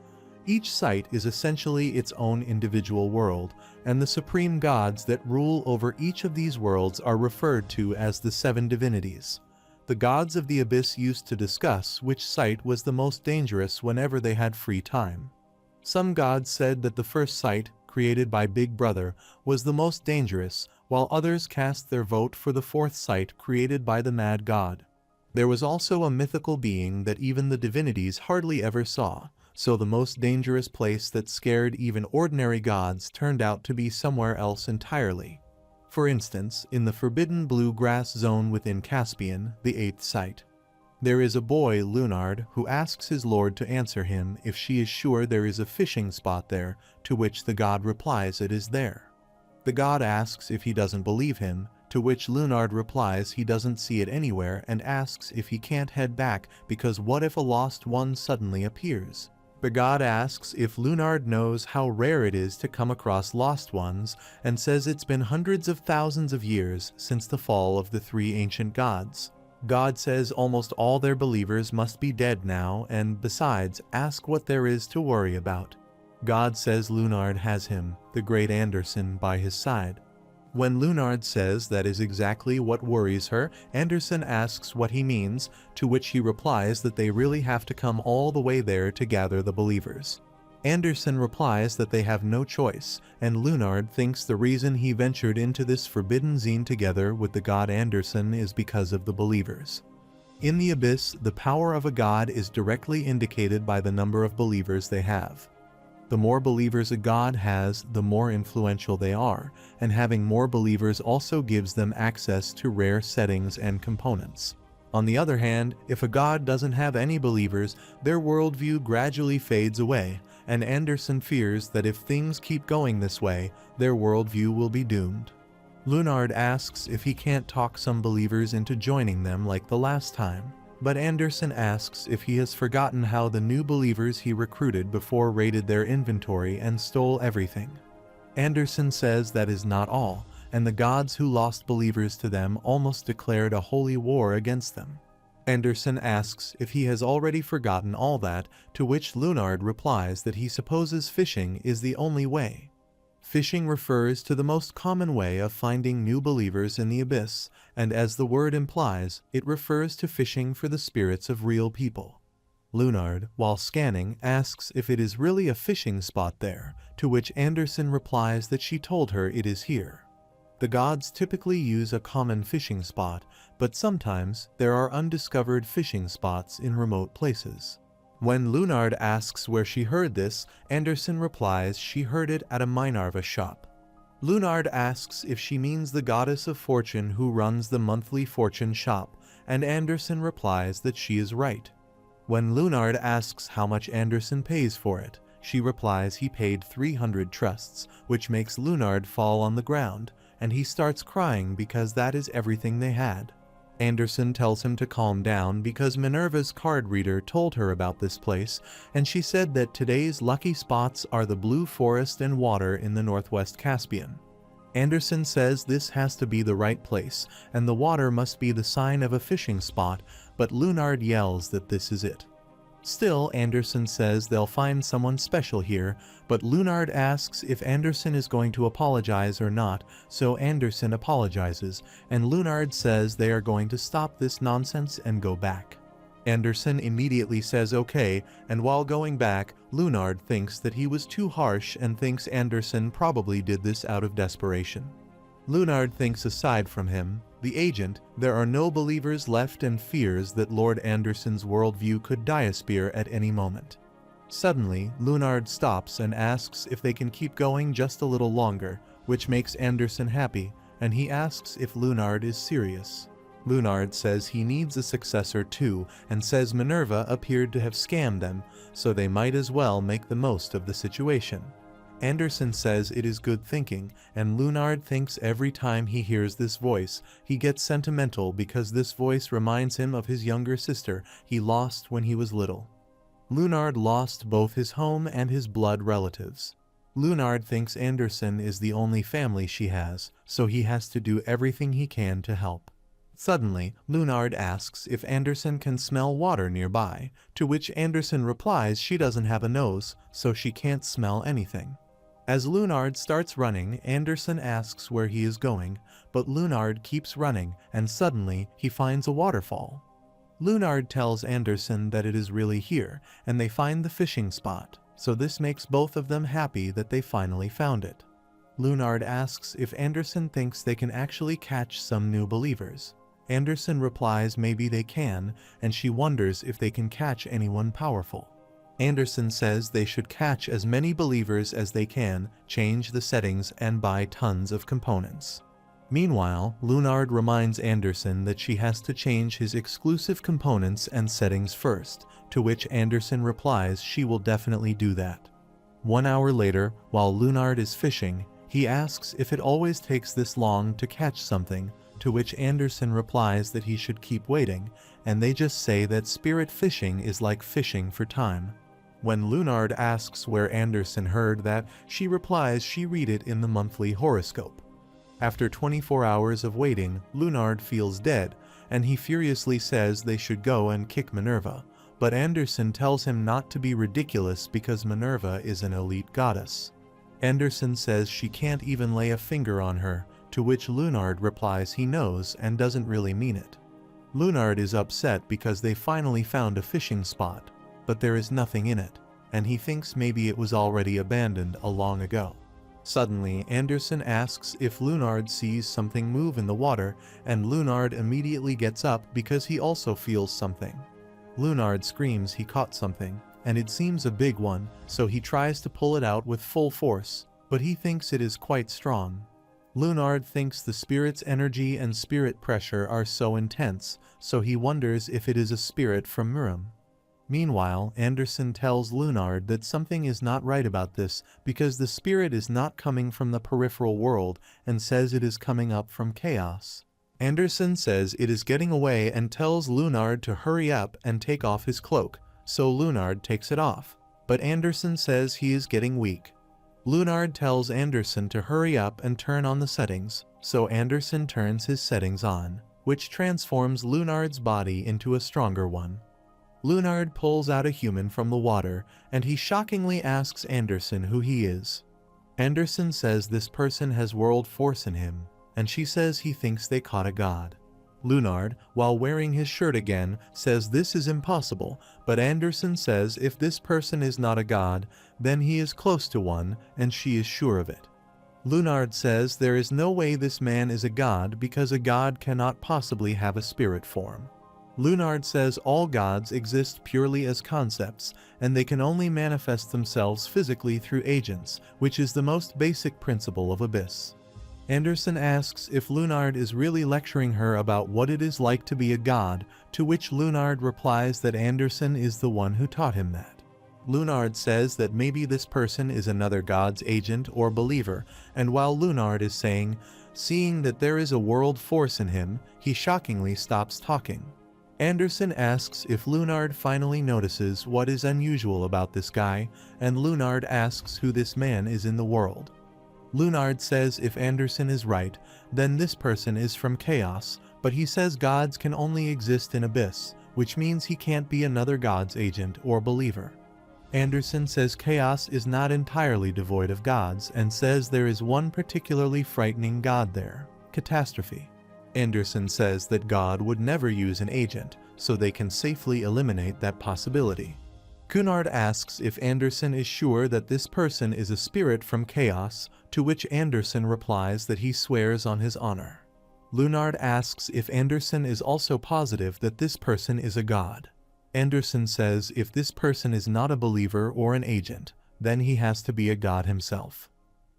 Speaker 1: Each site is essentially its own individual world, and the supreme gods that rule over each of these worlds are referred to as the seven divinities. The gods of the Abyss used to discuss which site was the most dangerous whenever they had free time. Some gods said that the first site, created by Big Brother, was the most dangerous, while others cast their vote for the fourth site created by the Mad God. There was also a mythical being that even the divinities hardly ever saw, so the most dangerous place that scared even ordinary gods turned out to be somewhere else entirely. For instance, in the forbidden blue grass zone within Caspian, the eighth site. There is a boy, Lunard, who asks his lord to answer him if she is sure there is a fishing spot there, to which the god replies it is there. The god asks if he doesn't believe him, to which Lunard replies he doesn't see it anywhere and asks if he can't head back because what if a lost one suddenly appears? The god asks if Lunard knows how rare it is to come across lost ones and says it's been hundreds of thousands of years since the fall of the three ancient gods. God says almost all their believers must be dead now and, besides, ask what there is to worry about. God says Lunard has him, the great Anderson, by his side. When Lunard says that is exactly what worries her, Anderson asks what he means, to which he replies that they really have to come all the way there to gather the believers. Anderson replies that they have no choice, and Lunard thinks the reason he ventured into this forbidden zine together with the god Anderson is because of the believers. In the Abyss, the power of a god is directly indicated by the number of believers they have. The more believers a god has, the more influential they are, and having more believers also gives them access to rare settings and components. On the other hand, if a god doesn't have any believers, their worldview gradually fades away, and Anderson fears that if things keep going this way, their worldview will be doomed. Lunard asks if he can't talk some believers into joining them like the last time. But Anderson asks if he has forgotten how the new believers he recruited before raided their inventory and stole everything. Anderson says that is not all, and the gods who lost believers to them almost declared a holy war against them. Anderson asks if he has already forgotten all that, to which Lunard replies that he supposes fishing is the only way. Fishing refers to the most common way of finding new believers in the Abyss, and as the word implies, it refers to fishing for the spirits of real people. Lunard, while scanning, asks if it is really a fishing spot there, to which Anderson replies that she told her it is here. The gods typically use a common fishing spot, but sometimes there are undiscovered fishing spots in remote places. When Lunard asks where she heard this, Anderson replies she heard it at a Minerva shop. Lunard asks if she means the goddess of fortune who runs the monthly fortune shop, and Anderson replies that she is right. When Lunard asks how much Anderson pays for it, she replies he paid 300 trusts, which makes Lunard fall on the ground, and he starts crying because that is everything they had. Anderson tells him to calm down because Minerva's card reader told her about this place, and she said that today's lucky spots are the blue forest and water in the northwest Caspian. Anderson says this has to be the right place, and the water must be the sign of a fishing spot, but Lunard yells that this is it. Still, Anderson says they'll find someone special here, but Lunard asks if Anderson is going to apologize or not, so Anderson apologizes, and Lunard says they are going to stop this nonsense and go back. Anderson immediately says okay, and while going back, Lunard thinks that he was too harsh and thinks Anderson probably did this out of desperation. Lunard thinks aside from him, the agent, there are no believers left and fears that Lord Anderson's worldview could diasphere at any moment. Suddenly, Lunard stops and asks if they can keep going just a little longer, which makes Anderson happy, and he asks if Lunard is serious. Lunard says he needs a successor too, and says Minerva appeared to have scammed them, so they might as well make the most of the situation. Anderson says it is good thinking, and Lunard thinks every time he hears this voice, he gets sentimental because this voice reminds him of his younger sister he lost when he was little. Lunard lost both his home and his blood relatives. Lunard thinks Anderson is the only family she has, so he has to do everything he can to help. Suddenly, Lunard asks if Anderson can smell water nearby, to which Anderson replies she doesn't have a nose, so she can't smell anything. As Lunard starts running, Anderson asks where he is going, but Lunard keeps running, and suddenly he finds a waterfall. Lunard tells Anderson that it is really here, and they find the fishing spot, so this makes both of them happy that they finally found it. Lunard asks if Anderson thinks they can actually catch some new believers. Anderson replies maybe they can, and she wonders if they can catch anyone powerful. Anderson says they should catch as many believers as they can, change the settings, and buy tons of components. Meanwhile, Lunard reminds Anderson that she has to change his exclusive components and settings first, to which Anderson replies she will definitely do that. 1 hour later, while Lunard is fishing, he asks if it always takes this long to catch something, to which Anderson replies that he should keep waiting, and they just say that spirit fishing is like fishing for time. When Lunard asks where Anderson heard that, she replies she read it in the monthly horoscope. After 24 hours of waiting, Lunard feels dead, and he furiously says they should go and kick Minerva, but Anderson tells him not to be ridiculous because Minerva is an elite goddess. Anderson says she can't even lay a finger on her, to which Lunard replies he knows and doesn't really mean it. Lunard is upset because they finally found a fishing spot, but there is nothing in it, and he thinks maybe it was already abandoned long ago. Suddenly, Anderson asks if Lunard sees something move in the water, and Lunard immediately gets up because he also feels something. Lunard screams he caught something, and it seems a big one, so he tries to pull it out with full force, but he thinks it is quite strong. Lunard thinks the spirit's energy and spirit pressure are so intense, so he wonders if it is a spirit from Murim. Meanwhile, Anderson tells Lunard that something is not right about this because the spirit is not coming from the peripheral world and says it is coming up from chaos. Anderson says it is getting away and tells Lunard to hurry up and take off his cloak, so Lunard takes it off, but Anderson says he is getting weak. Lunard tells Anderson to hurry up and turn on the settings, so Anderson turns his settings on, which transforms Lunard's body into a stronger one. Lunard pulls out a human from the water, and he shockingly asks Anderson who he is. Anderson says this person has world force in him, and she says he thinks they caught a god. Lunard, while wearing his shirt again, says this is impossible, but Anderson says if this person is not a god, then he is close to one, and she is sure of it. Lunard says there is no way this man is a god because a god cannot possibly have a spirit form. Lunard says all gods exist purely as concepts, and they can only manifest themselves physically through agents, which is the most basic principle of Abyss. Anderson asks if Lunard is really lecturing her about what it is like to be a god, to which Lunard replies that Anderson is the one who taught him that. Lunard says that maybe this person is another god's agent or believer, and while Lunard is seeing that there is a world force in him, he shockingly stops talking. Anderson asks if Lunard finally notices what is unusual about this guy, and Lunard asks who this man is in the world. Lunard says if Anderson is right, then this person is from chaos, but he says gods can only exist in abyss, which means he can't be another god's agent or believer. Anderson says chaos is not entirely devoid of gods and says there is one particularly frightening god there, catastrophe. Anderson says that God would never use an agent, so they can safely eliminate that possibility. Cunard asks if Anderson is sure that this person is a spirit from chaos, to which Anderson replies that he swears on his honor. Lunard asks if Anderson is also positive that this person is a god. Anderson says if this person is not a believer or an agent, then he has to be a god himself.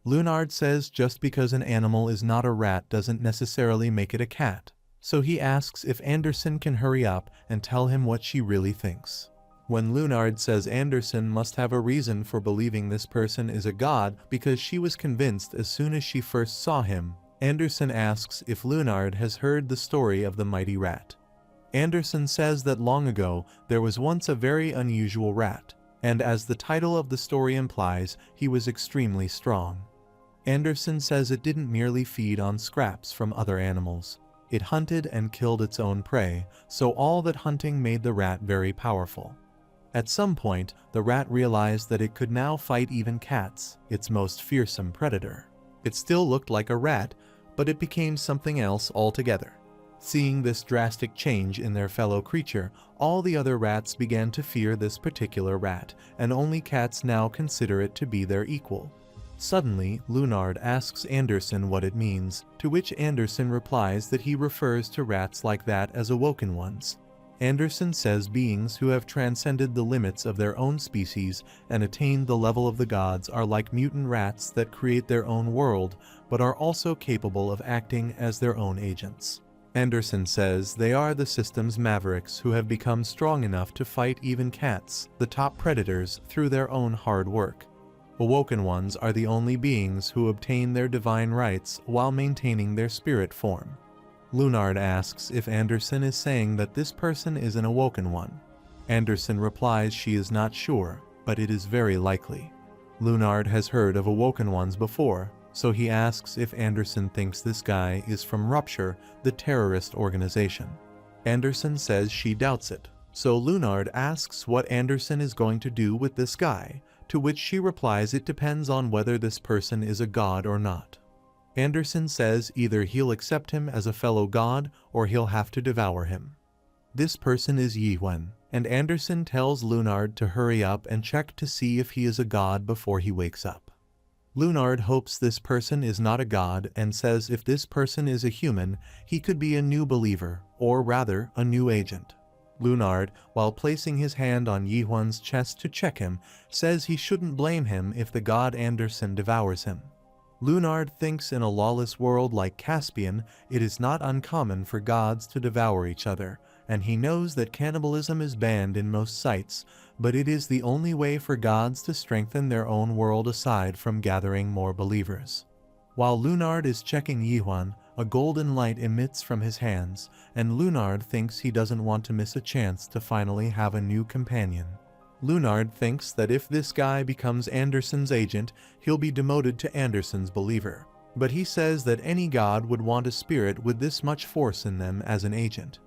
Speaker 1: Lunard says just because an animal is not a rat doesn't necessarily make it a cat, so he asks if Anderson can hurry up and tell him what she really thinks. When Lunard says Anderson must have a reason for believing this person is a god because she was convinced as soon as she first saw him, Anderson asks if Lunard has heard the story of the mighty rat. Anderson says that long ago there was once a very unusual rat, and as the title of the story implies, he was extremely strong. Anderson says it didn't merely feed on scraps from other animals. It hunted and killed its own prey, so all that hunting made the rat very powerful. At some point, the rat realized that it could now fight even cats, its most fearsome predator. It still looked like a rat, but it became something else altogether. Seeing this drastic change in their fellow creature, all the other rats began to fear this particular rat, and only cats now consider it to be their equal. Suddenly, Lunard asks Anderson what it means, to which Anderson replies that he refers to rats like that as awoken ones. Anderson says beings who have transcended the limits of their own species and attained the level of the gods are like mutant rats that create their own world, but are also capable of acting as their own agents. Anderson says they are the system's mavericks who have become strong enough to fight even cats, the top predators, through their own hard work. Awoken ones are the only beings who obtain their divine rights while maintaining their spirit form. Lunard asks if Anderson is saying that this person is an awoken one. Anderson replies she is not sure, but it is very likely. Lunard has heard of awoken ones before, so he asks if Anderson thinks this guy is from Rupture, the terrorist organization. Anderson says she doubts it, so Lunard asks what Anderson is going to do with this guy, to which she replies it depends on whether this person is a god or not. Anderson says either he'll accept him as a fellow god or he'll have to devour him. This person is Yihwen, and Anderson tells Lunard to hurry up and check to see if he is a god before he wakes up. Lunard hopes this person is not a god and says if this person is a human, he could be a new believer, or rather, a new agent. Lunard, while placing his hand on Yihwen's chest to check him, says he shouldn't blame him if the god Anderson devours him. Lunard thinks in a lawless world like Caspian, it is not uncommon for gods to devour each other, and he knows that cannibalism is banned in most sites, but it is the only way for gods to strengthen their own world aside from gathering more believers. While Lunard is checking Yihwen, a golden light emits from his hands, and Lunard thinks he doesn't want to miss a chance to finally have a new companion. Lunard thinks that if this guy becomes Anderson's agent, he'll be demoted to Anderson's believer. But he says that any god would want a spirit with this much force in them as an agent.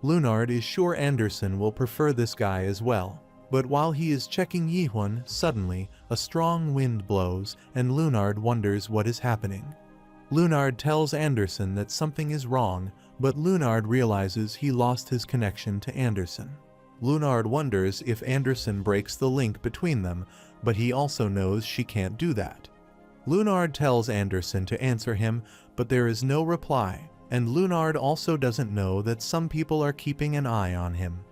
Speaker 1: Lunard is sure Anderson will prefer this guy as well. But while he is checking Yihwen, suddenly, a strong wind blows, and Lunard wonders what is happening. Lunard tells Anderson that something is wrong, but Lunard realizes he lost his connection to Anderson. Lunard wonders if Anderson breaks the link between them, but he also knows she can't do that. Lunard tells Anderson to answer him, but there is no reply, and Lunard also doesn't know that some people are keeping an eye on him.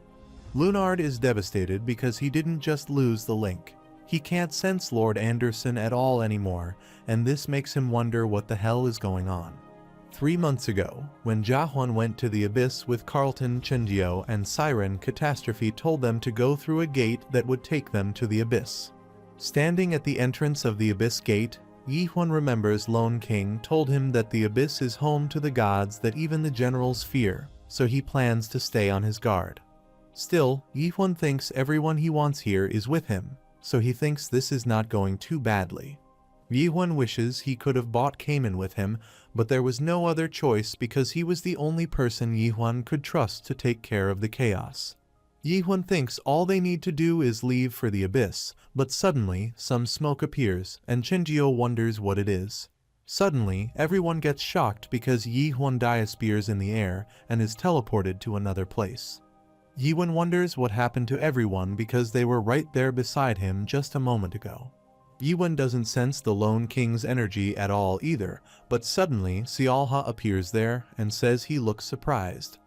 Speaker 1: Lunard is devastated because he didn't just lose the link. He can't sense Lord Anderson at all anymore, and this makes him wonder what the hell is going on. 3 months ago, when Jiahuan went to the Abyss with Carlton Chenjiao and Siren, Catastrophe told them to go through a gate that would take them to the Abyss. Standing at the entrance of the Abyss gate, Yihwen remembers Lone King told him that the Abyss is home to the gods that even the generals fear, so he plans to stay on his guard. Still, Yihwen thinks everyone he wants here is with him, so he thinks this is not going too badly. Yihun wishes he could have bought Cayman with him, but there was no other choice because he was the only person Yihun could trust to take care of the chaos. Yihun thinks all they need to do is leave for the abyss, but suddenly some smoke appears and Chenjio wonders what it is. Suddenly, everyone gets shocked because Yihun disappears in the air and is teleported to another place. Yihun wonders what happened to everyone because they were right there beside him just a moment ago. Yihun doesn't sense the Lone King's energy at all either, but suddenly Xiaoha appears there and says he looks surprised.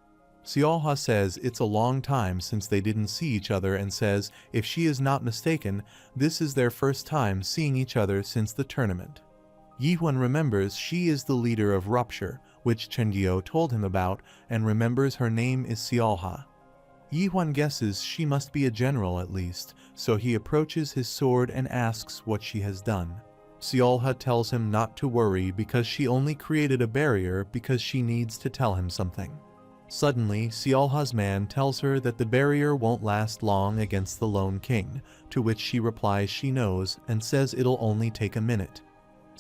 Speaker 1: Xiaoha says it's a long time since they didn't see each other and says if she is not mistaken, this is their first time seeing each other since the tournament. Yihun remembers she is the leader of Rupture, which Chenjio told him about, and remembers her name is Xiaoha. Yihun guesses she must be a general at least, so he approaches his sword and asks what she has done. Xiaoha tells him not to worry because she only created a barrier because she needs to tell him something. Suddenly, Xiaoha's man tells her that the barrier won't last long against the Lone King, to which she replies she knows and says it'll only take a minute.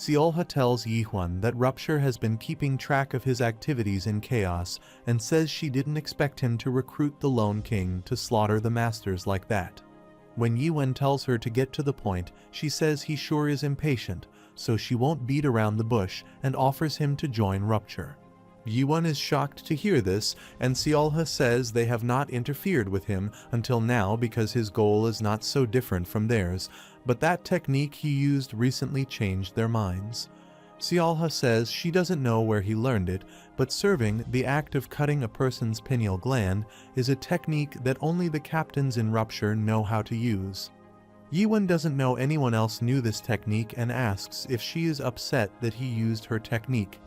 Speaker 1: Xiaoha tells Yihun that Rupture has been keeping track of his activities in chaos and says she didn't expect him to recruit the Lone King to slaughter the masters like that. When Yihun tells her to get to the point, she says he sure is impatient, so she won't beat around the bush and offers him to join Rupture. Yihun is shocked to hear this, and Xiaoha says they have not interfered with him until now because his goal is not so different from theirs, but that technique he used recently changed their minds. Xiaoha says she doesn't know where he learned it, but serving, the act of cutting a person's pineal gland, is a technique that only the captains in Rupture know how to use. Yihun doesn't know anyone else knew this technique and asks if she is upset that he used her technique.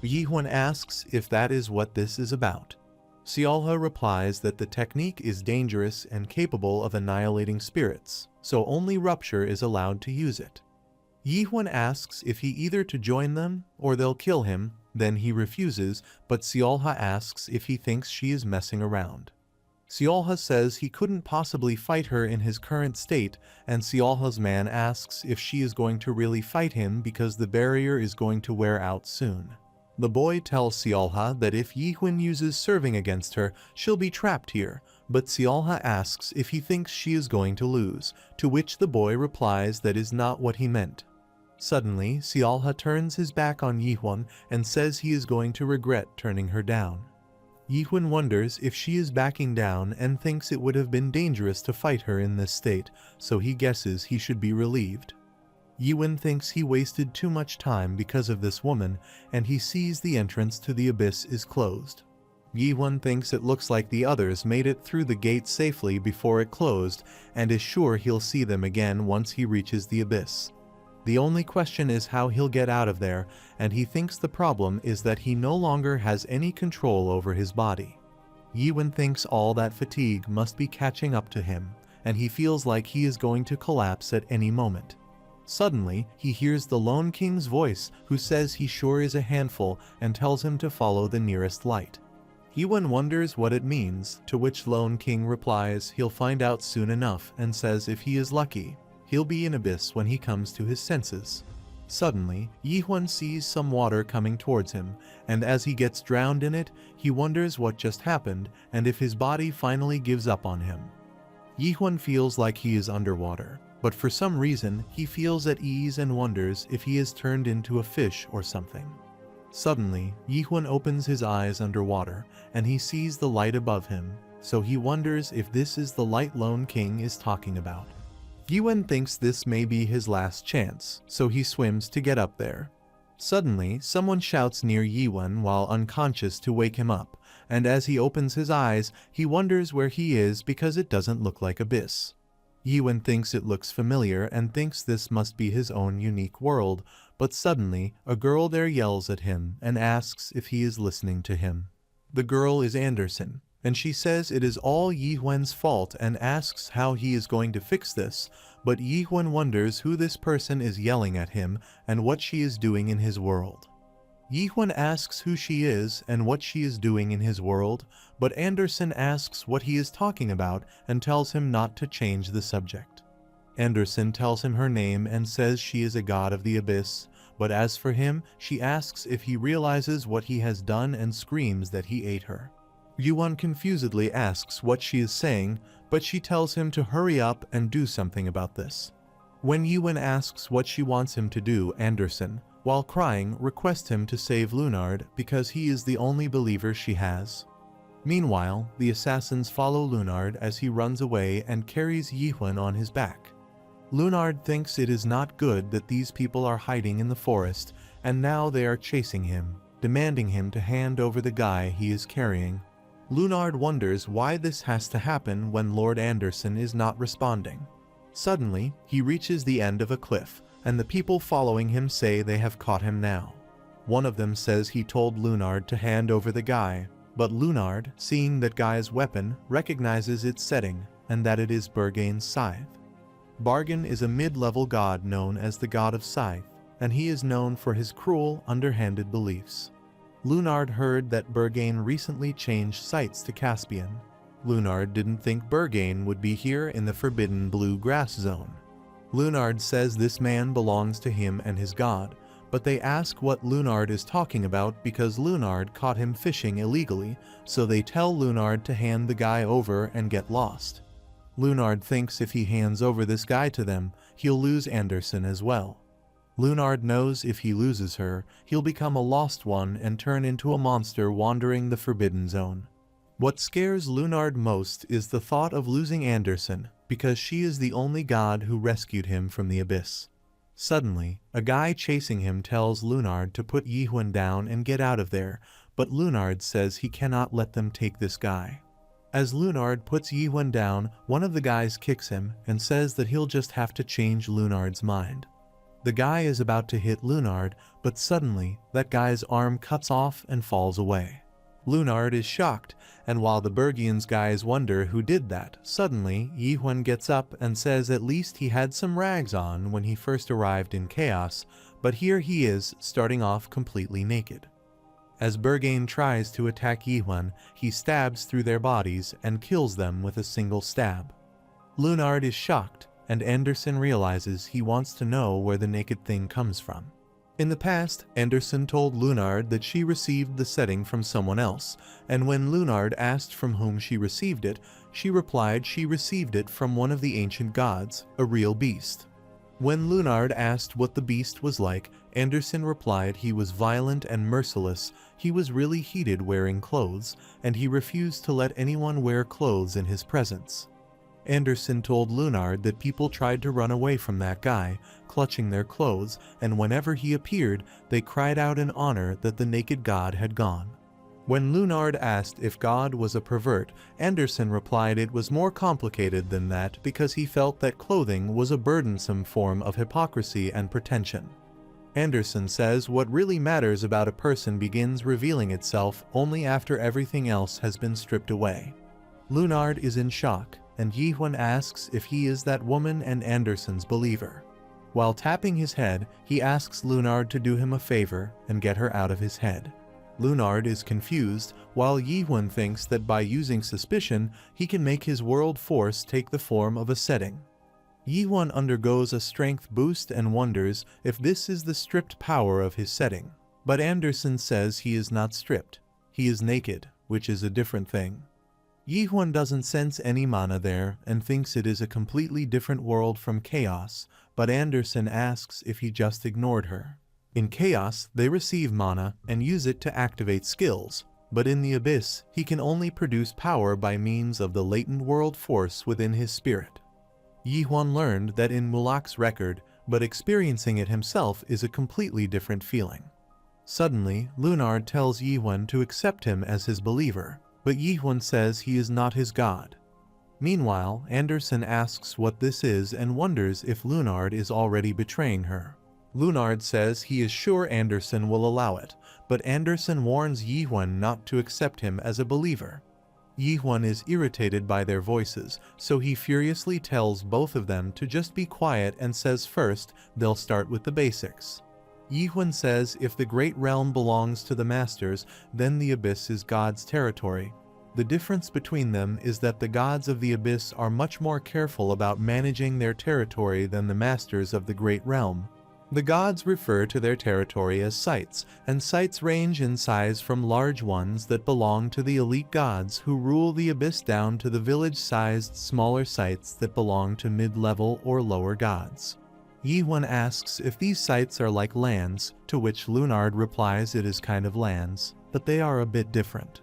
Speaker 1: Yihun asks if that is what this is about. Xiaoha replies that the technique is dangerous and capable of annihilating spirits, so only Rupture is allowed to use it. Yihun asks if he either to join them or they'll kill him, then he refuses, but Xiaoha asks if he thinks she is messing around. Xiaoha says he couldn't possibly fight her in his current state, and Xiaoha's man asks if she is going to really fight him because the barrier is going to wear out soon. The boy tells Xiaoha that if Yihun uses serving against her, she'll be trapped here, but Xiaoha asks if he thinks she is going to lose, to which the boy replies that is not what he meant. Suddenly, Xiaoha turns his back on Yihun and says he is going to regret turning her down. Yihun wonders if she is backing down and thinks it would have been dangerous to fight her in this state, so he guesses he should be relieved. Yihun thinks he wasted too much time because of this woman, and he sees the entrance to the abyss is closed. Yihun thinks it looks like the others made it through the gate safely before it closed, and is sure he'll see them again once he reaches the abyss. The only question is how he'll get out of there, and he thinks the problem is that he no longer has any control over his body. Yihun thinks all that fatigue must be catching up to him, and he feels like he is going to collapse at any moment. Suddenly, he hears the Lone King's voice, who says he sure is a handful and tells him to follow the nearest light. Yihun wonders what it means, to which Lone King replies he'll find out soon enough and says if he is lucky, he'll be in abyss when he comes to his senses. Suddenly, Yihun sees some water coming towards him, and as he gets drowned in it, he wonders what just happened and if his body finally gives up on him. Yihun feels like he is underwater, but for some reason he feels at ease and wonders if he is turned into a fish or something. Suddenly, Yihun opens his eyes underwater, and he sees the light above him, so he wonders if this is the light Lone King is talking about. Yihun thinks this may be his last chance, so he swims to get up there. Suddenly, someone shouts near Yihun while unconscious to wake him up, and as he opens his eyes, he wonders where he is because it doesn't look like abyss. Yihun thinks it looks familiar and thinks this must be his own unique world, but suddenly, a girl there yells at him and asks if he is listening to him. The girl is Anderson, and she says it is all Yihun's fault and asks how he is going to fix this, but Yihun wonders who this person is yelling at him and what she is doing in his world. Yihun asks who she is and what she is doing in his world, but Anderson asks what he is talking about and tells him not to change the subject. Anderson tells him her name and says she is a god of the abyss, but as for him, she asks if he realizes what he has done and screams that he ate her. Yuan confusedly asks what she is saying, but she tells him to hurry up and do something about this. When Yuan asks what she wants him to do, Anderson, while crying, requests him to save Lunard because he is the only believer she has. Meanwhile, the assassins follow Lunard as he runs away and carries Yuan on his back. Lunard thinks it is not good that these people are hiding in the forest, and now they are chasing him, demanding him to hand over the guy he is carrying. Lunard wonders why this has to happen when Lord Anderson is not responding. Suddenly, he reaches the end of a cliff, and the people following him say they have caught him now. One of them says he told Lunard to hand over the guy, but Lunard, seeing that guy's weapon, recognizes its setting, and that it is Bergane's scythe. Bargain is a mid-level god known as the god of scythe, and he is known for his cruel, underhanded beliefs. Lunard heard that Bergane recently changed sites to Caspian. Lunard didn't think Bergane would be here in the forbidden blue grass zone. Lunard says this man belongs to him and his god, but they ask what Lunard is talking about because Lunard caught him fishing illegally, so they tell Lunard to hand the guy over and get lost. Lunard thinks if he hands over this guy to them, he'll lose Anderson as well. Lunard knows if he loses her, he'll become a lost one and turn into a monster wandering the Forbidden Zone. What scares Lunard most is the thought of losing Anderson, because she is the only god who rescued him from the abyss. Suddenly, a guy chasing him tells Lunard to put Yuan down and get out of there, but Lunard says he cannot let them take this guy. As Lunard puts Yuan down, one of the guys kicks him and says that he'll just have to change Lunard's mind. The guy is about to hit Lunard, but suddenly, that guy's arm cuts off and falls away. Lunard is shocked, and while the Bergians guys wonder who did that, suddenly, Yuan gets up and says at least he had some rags on when he first arrived in Chaos, but here he is, starting off completely naked. As Bergane tries to attack Yuan, he stabs through their bodies and kills them with a single stab. Lunard is shocked, and Anderson realizes he wants to know where the naked thing comes from. In the past, Anderson told Lunard that she received the setting from someone else, and when Lunard asked from whom she received it, she replied she received it from one of the ancient gods, a real beast. When Lunard asked what the beast was like, Anderson replied he was violent and merciless, he was really heated wearing clothes, and he refused to let anyone wear clothes in his presence. Anderson told Lunard that people tried to run away from that guy, clutching their clothes, and whenever he appeared, they cried out in honor that the naked god had gone. When Lunard asked if God was a pervert, Anderson replied it was more complicated than that because he felt that clothing was a burdensome form of hypocrisy and pretension. Anderson says what really matters about a person begins revealing itself only after everything else has been stripped away. Lunard is in shock, and Yuan asks if he is that woman and Anderson's believer. While tapping his head, he asks Lunard to do him a favor and get her out of his head. Lunard is confused, while Yuan thinks that by using suspicion, he can make his world force take the form of a setting. Yuan undergoes a strength boost and wonders if this is the stripped power of his setting. But Anderson says he is not stripped. He is naked, which is a different thing. Yuan doesn't sense any mana there and thinks it is a completely different world from Chaos, but Anderson asks if he just ignored her. In Chaos, they receive mana and use it to activate skills, but in the Abyss, he can only produce power by means of the latent world force within his spirit. Yuan learned that in Mulak's record, but experiencing it himself is a completely different feeling. Suddenly, Lunard tells Yuan to accept him as his believer, but Yuan says he is not his god. Meanwhile, Anderson asks what this is and wonders if Lunard is already betraying her. Lunard says he is sure Anderson will allow it, but Anderson warns Yuan not to accept him as a believer. Yuan is irritated by their voices, so he furiously tells both of them to just be quiet and says first they'll start with the basics. Yuan says if the Great Realm belongs to the Masters, then the Abyss is God's territory. The difference between them is that the gods of the abyss are much more careful about managing their territory than the masters of the great realm. The gods refer to their territory as sites, and sites range in size from large ones that belong to the elite gods who rule the abyss down to the village-sized smaller sites that belong to mid-level or lower gods. Yi-Huan asks if these sites are like lands, to which Lunard replies it is kind of lands, but they are a bit different.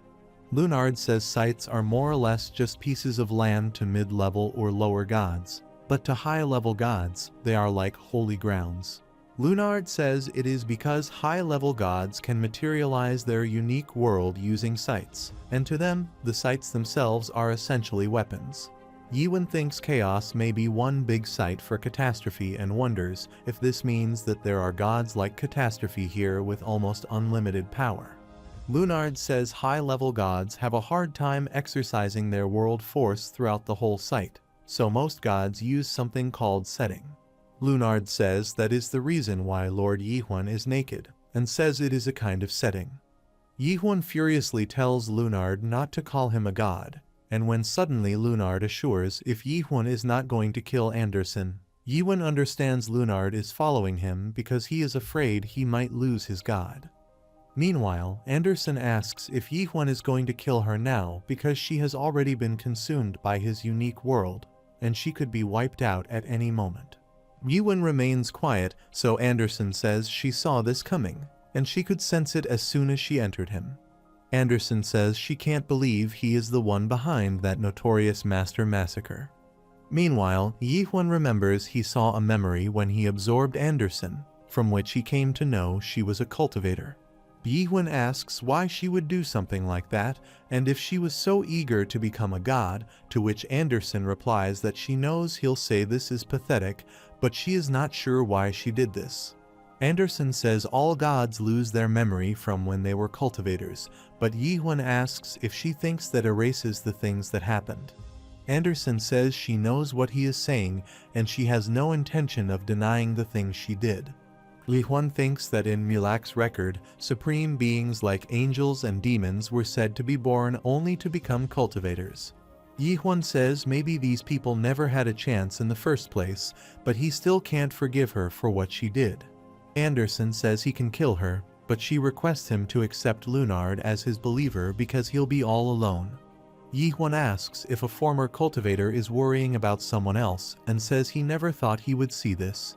Speaker 1: Lunard says sites are more or less just pieces of land to mid-level or lower gods, but to high-level gods, they are like holy grounds. Lunard says it is because high-level gods can materialize their unique world using sites, and to them, the sites themselves are essentially weapons. Yi-Huan thinks chaos may be one big site for catastrophe and wonders if this means that there are gods like catastrophe here with almost unlimited power. Lunard says high-level gods have a hard time exercising their world force throughout the whole site, so most gods use something called setting. Lunard says that is the reason why Lord Yi-Huan is naked, and says it is a kind of setting. Yi-Huan furiously tells Lunard not to call him a god, and when suddenly Lunard assures if Yi-Huan is not going to kill Anderson, Yi-Huan understands Lunard is following him because he is afraid he might lose his god. Meanwhile, Anderson asks if Yi-Huan is going to kill her now because she has already been consumed by his unique world, and she could be wiped out at any moment. Yi-Huan remains quiet, so Anderson says she saw this coming, and she could sense it as soon as she entered him. Anderson says she can't believe he is the one behind that notorious master massacre. Meanwhile, Yi-Huan remembers he saw a memory when he absorbed Anderson, from which he came to know she was a cultivator. Yi-Huan asks why she would do something like that, and if she was so eager to become a god, to which Anderson replies that she knows he'll say this is pathetic, but she is not sure why she did this. Anderson says all gods lose their memory from when they were cultivators, but Yi-Huan asks if she thinks that erases the things that happened. Anderson says she knows what he is saying, and she has no intention of denying the things she did. Yi-Huan thinks that in Mulak's record, supreme beings like angels and demons were said to be born only to become cultivators. Yi-Huan says maybe these people never had a chance in the first place, but he still can't forgive her for what she did. Anderson says he can kill her, but she requests him to accept Lunard as his believer because he'll be all alone. Yi-Huan asks if a former cultivator is worrying about someone else and says he never thought he would see this.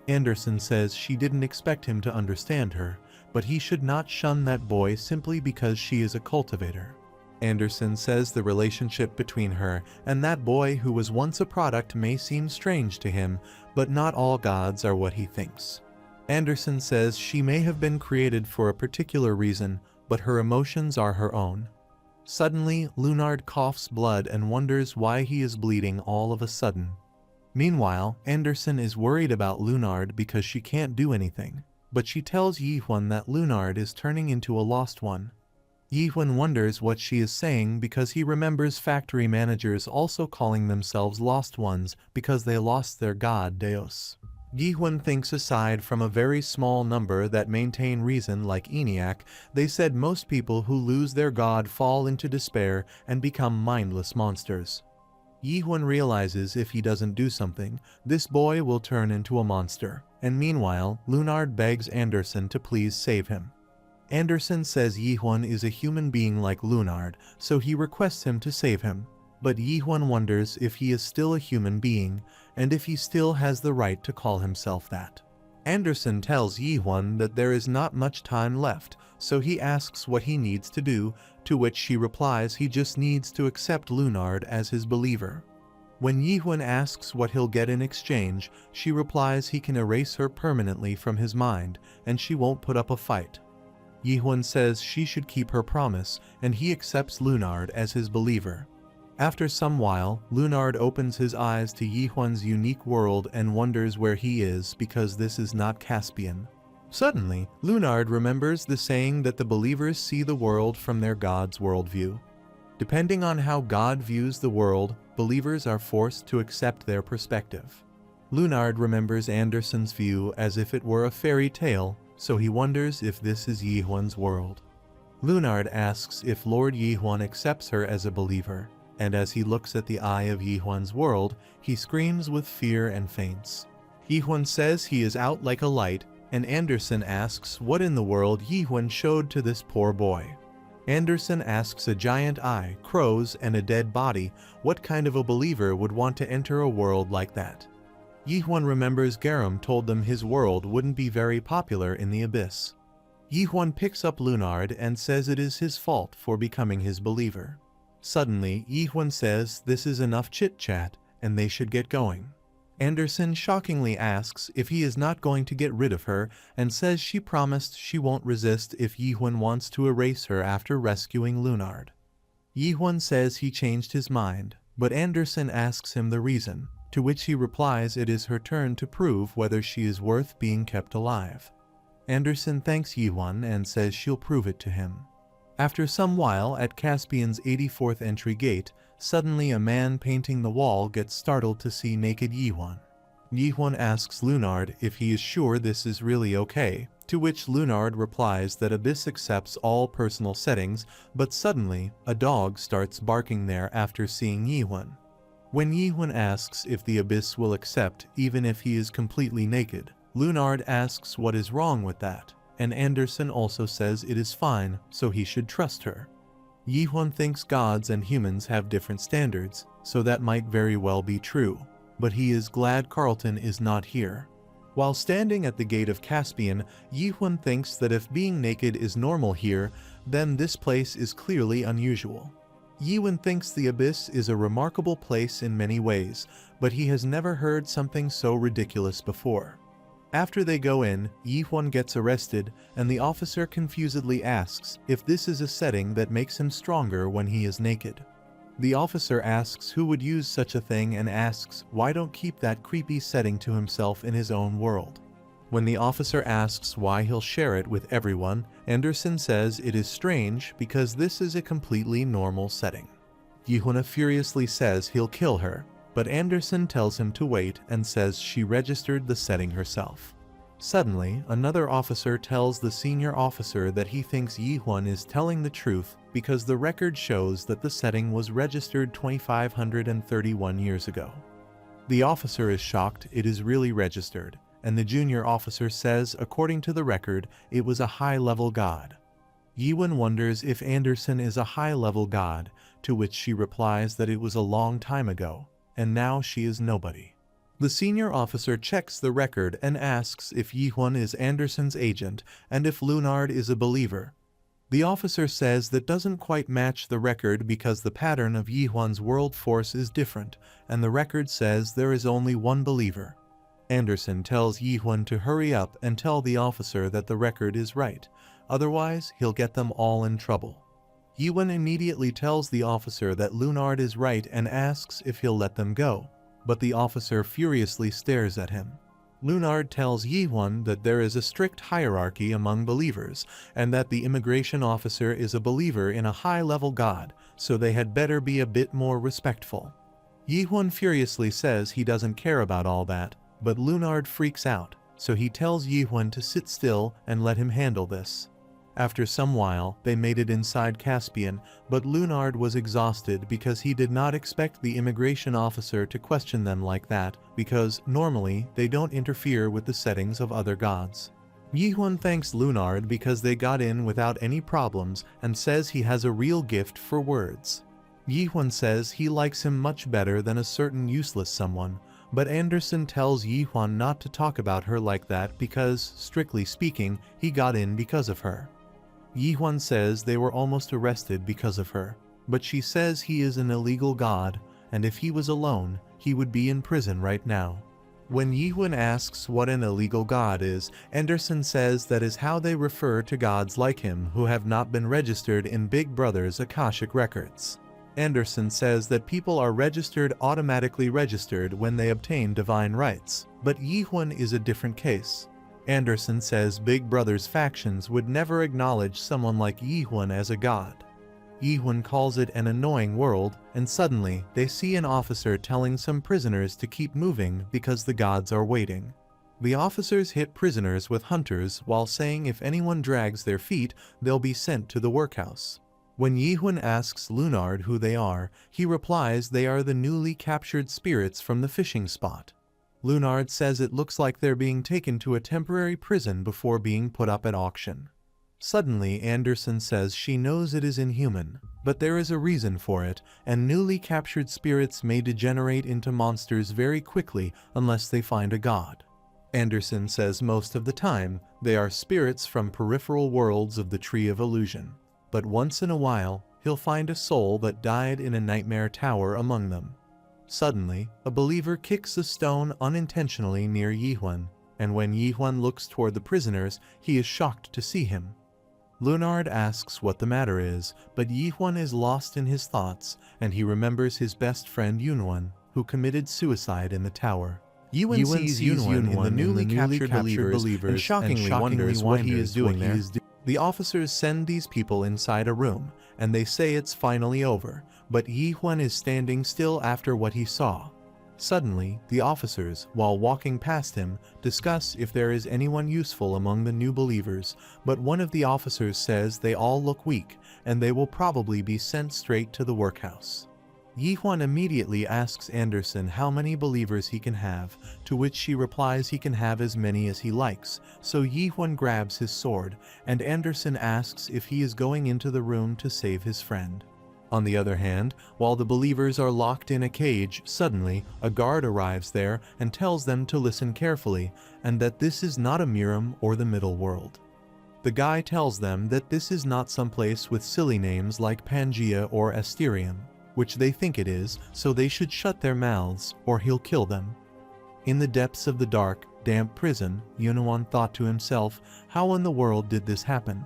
Speaker 1: Anderson says she didn't expect him to understand her, but he should not shun that boy simply because she is a cultivator. Anderson says the relationship between her and that boy who was once a product may seem strange to him, but not all gods are what he thinks. Anderson says she may have been created for a particular reason, but her emotions are her own. Suddenly, Lunard coughs blood and wonders why he is bleeding all of a sudden. Meanwhile, Anderson is worried about Lunard because she can't do anything, but she tells Yi-Huan that Lunard is turning into a lost one. Yi-Huan wonders what she is saying because he remembers factory managers also calling themselves lost ones because they lost their god Deus. Yi-Huan thinks aside from a very small number that maintain reason like ENIAC, they said most people who lose their god fall into despair and become mindless monsters. Yi-Huan realizes if he doesn't do something, this boy will turn into a monster, and meanwhile, Lunard begs Anderson to please save him. Anderson says Yi-Huan is a human being like Lunard, so he requests him to save him, but Yi-Huan wonders if he is still a human being, and if he still has the right to call himself that. Anderson tells Yi-Huan that there is not much time left, so he asks what he needs to do, to which she replies he just needs to accept Lunard as his believer. When Yi-Huan asks what he'll get in exchange, she replies he can erase her permanently from his mind, and she won't put up a fight. Yi-Huan says she should keep her promise, and he accepts Lunard as his believer. After some while, Lunard opens his eyes to Yi-Huan's unique world and wonders where he is because this is not Caspian. Suddenly, Lunard remembers the saying that the believers see the world from their God's worldview. Depending on how God views the world, believers are forced to accept their perspective. Lunard remembers Anderson's view as if it were a fairy tale, so he wonders if this is Yi-Huan's world. Lunard asks if Lord Yihwan accepts her as a believer, and as he looks at the eye of Yihwan's world, he screams with fear and faints. Yihwan says he is out like a light, and Anderson asks what in the world Yihwan showed to this poor boy. Anderson asks a giant eye, crows, and a dead body what kind of a believer would want to enter a world like that. Yihwan remembers Garam told them his world wouldn't be very popular in the abyss. Yihwan picks up Lunard and says it is his fault for becoming his believer. Suddenly, Yihwan says this is enough chit-chat and they should get going. Anderson shockingly asks if he is not going to get rid of her and says she promised she won't resist if Yihwan wants to erase her after rescuing Lunard. Yihwan says he changed his mind, but Anderson asks him the reason, to which he replies it is her turn to prove whether she is worth being kept alive. Anderson thanks Yihwan and says she'll prove it to him. After some while at Caspian's 84th entry gate, suddenly a man painting the wall gets startled to see naked Yihwan. Yihwan asks Lunard if he is sure this is really okay, to which Lunard replies that Abyss accepts all personal settings, but suddenly, a dog starts barking there after seeing Yihwan. When Yihwan asks if the Abyss will accept even if he is completely naked, Lunard asks what is wrong with that, and Anderson also says it is fine, so he should trust her. Yihwan thinks gods and humans have different standards, so that might very well be true, but he is glad Carlton is not here. While standing at the gate of Caspian, Yihwan thinks that if being naked is normal here, then this place is clearly unusual. Yihwan thinks the Abyss is a remarkable place in many ways, but he has never heard something so ridiculous before. After they go in, Yihwan gets arrested, and the officer confusedly asks if this is a setting that makes him stronger when he is naked. The officer asks who would use such a thing and asks why don't keep that creepy setting to himself in his own world. When the officer asks why he'll share it with everyone, Anderson says it is strange because this is a completely normal setting. Yihwan furiously says he'll kill her, but Anderson tells him to wait and says she registered the setting herself. Suddenly, another officer tells the senior officer that he thinks Yihwan is telling the truth because the record shows that the setting was registered 2531 years ago. The officer is shocked it is really registered, and the junior officer says according to the record it was a high-level god. Yihwan wonders if Anderson is a high-level god, to which she replies that it was a long time ago, and now she is nobody. The senior officer checks the record and asks if Yihwan is Anderson's agent and if Lunard is a believer. The officer says that doesn't quite match the record because the pattern of Yihwan's world force is different, and the record says there is only one believer. Anderson tells Yihwan to hurry up and tell the officer that the record is right, otherwise he'll get them all in trouble. Yihwan immediately tells the officer that Lunard is right and asks if he'll let them go, but the officer furiously stares at him. Lunard tells Yihwan that there is a strict hierarchy among believers and that the immigration officer is a believer in a high-level god, so they had better be a bit more respectful. Yihwan furiously says he doesn't care about all that, but Lunard freaks out, so he tells Yihwan to sit still and let him handle this. After some while, they made it inside Caspian, but Lunard was exhausted because he did not expect the immigration officer to question them like that, because normally they don't interfere with the settings of other gods. Yihwan thanks Lunard because they got in without any problems and says he has a real gift for words. Yihwan says he likes him much better than a certain useless someone, but Anderson tells Yihwan not to talk about her like that because, strictly speaking, he got in because of her. Yihwan says they were almost arrested because of her, but she says he is an illegal god, and if he was alone, he would be in prison right now. When Yihwan asks what an illegal god is, Anderson says that is how they refer to gods like him who have not been registered in Big Brother's Akashic records. Anderson says that people are automatically registered when they obtain divine rights, but Yihwan is a different case. Anderson says Big Brother's factions would never acknowledge someone like Yihwan as a god. Yihwan calls it an annoying world, and suddenly they see an officer telling some prisoners to keep moving because the gods are waiting. The officers hit prisoners with hunters while saying if anyone drags their feet, they'll be sent to the workhouse. When Yihun asks Lunard who they are, he replies they are the newly captured spirits from the fishing spot. Lunard says it looks like they're being taken to a temporary prison before being put up at auction. Suddenly, Anderson says she knows it is inhuman, but there is a reason for it, and newly captured spirits may degenerate into monsters very quickly unless they find a god. Anderson says most of the time, they are spirits from peripheral worlds of the Tree of Illusion. But once in a while, he'll find a soul that died in a nightmare tower among them. Suddenly, a believer kicks a stone unintentionally near Yihun, and when Yihun looks toward the prisoners, he is shocked to see him. Lunard asks what the matter is, but Yihun is lost in his thoughts, and he remembers his best friend Yunwan, who committed suicide in the tower. Yunwan sees Yunwan in the newly captured believers and shockingly wonders what he is doing there. The officers send these people inside a room, and they say it's finally over, but Yihun is standing still after what he saw. Suddenly, the officers, while walking past him, discuss if there is anyone useful among the new believers, but one of the officers says they all look weak, and they will probably be sent straight to the workhouse. Yihun immediately asks Anderson how many believers he can have, to which she replies he can have as many as he likes, so Yihun grabs his sword, and Anderson asks if he is going into the room to save his friend. On the other hand, while the believers are locked in a cage, suddenly, a guard arrives there and tells them to listen carefully, and that this is not a Miram or the middle world. The guy tells them that this is not some place with silly names like Pangea or Asterium, which they think it is, so they should shut their mouths, or he'll kill them. In the depths of the dark, damp prison, Yunwan thought to himself, how in the world did this happen?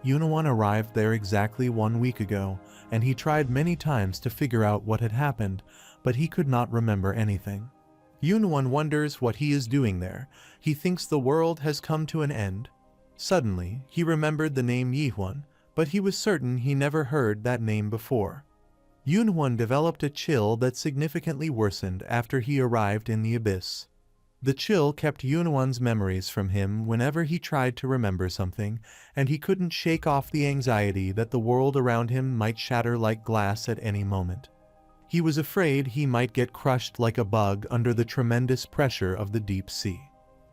Speaker 1: Yunwan arrived there exactly 1 week ago, and he tried many times to figure out what had happened, but he could not remember anything. Yunwan wonders what he is doing there. He thinks the world has come to an end. Suddenly, he remembered the name Yihun, but he was certain he never heard that name before. Yunwan developed a chill that significantly worsened after he arrived in the abyss. The chill kept Yunwan's memories from him whenever he tried to remember something, and he couldn't shake off the anxiety that the world around him might shatter like glass at any moment. He was afraid he might get crushed like a bug under the tremendous pressure of the deep sea.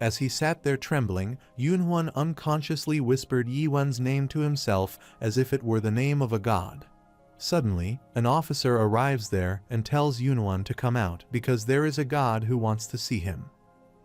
Speaker 1: As he sat there trembling, Yunwan unconsciously whispered Yiwan's name to himself as if it were the name of a god. Suddenly, an officer arrives there and tells Yunwan to come out because there is a god who wants to see him.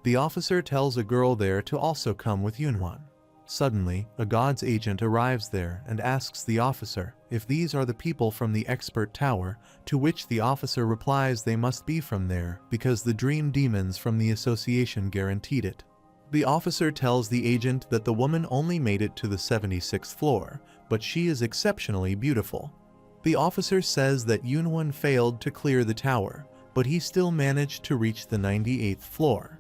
Speaker 1: The officer tells a girl there to also come with Yunwan. Suddenly, a god's agent arrives there and asks the officer if these are the people from the expert tower, to which the officer replies they must be from there because the dream demons from the association guaranteed it. The officer tells the agent that the woman only made it to the 76th floor, but she is exceptionally beautiful. The officer says that Yunwan failed to clear the tower, but he still managed to reach the 98th floor.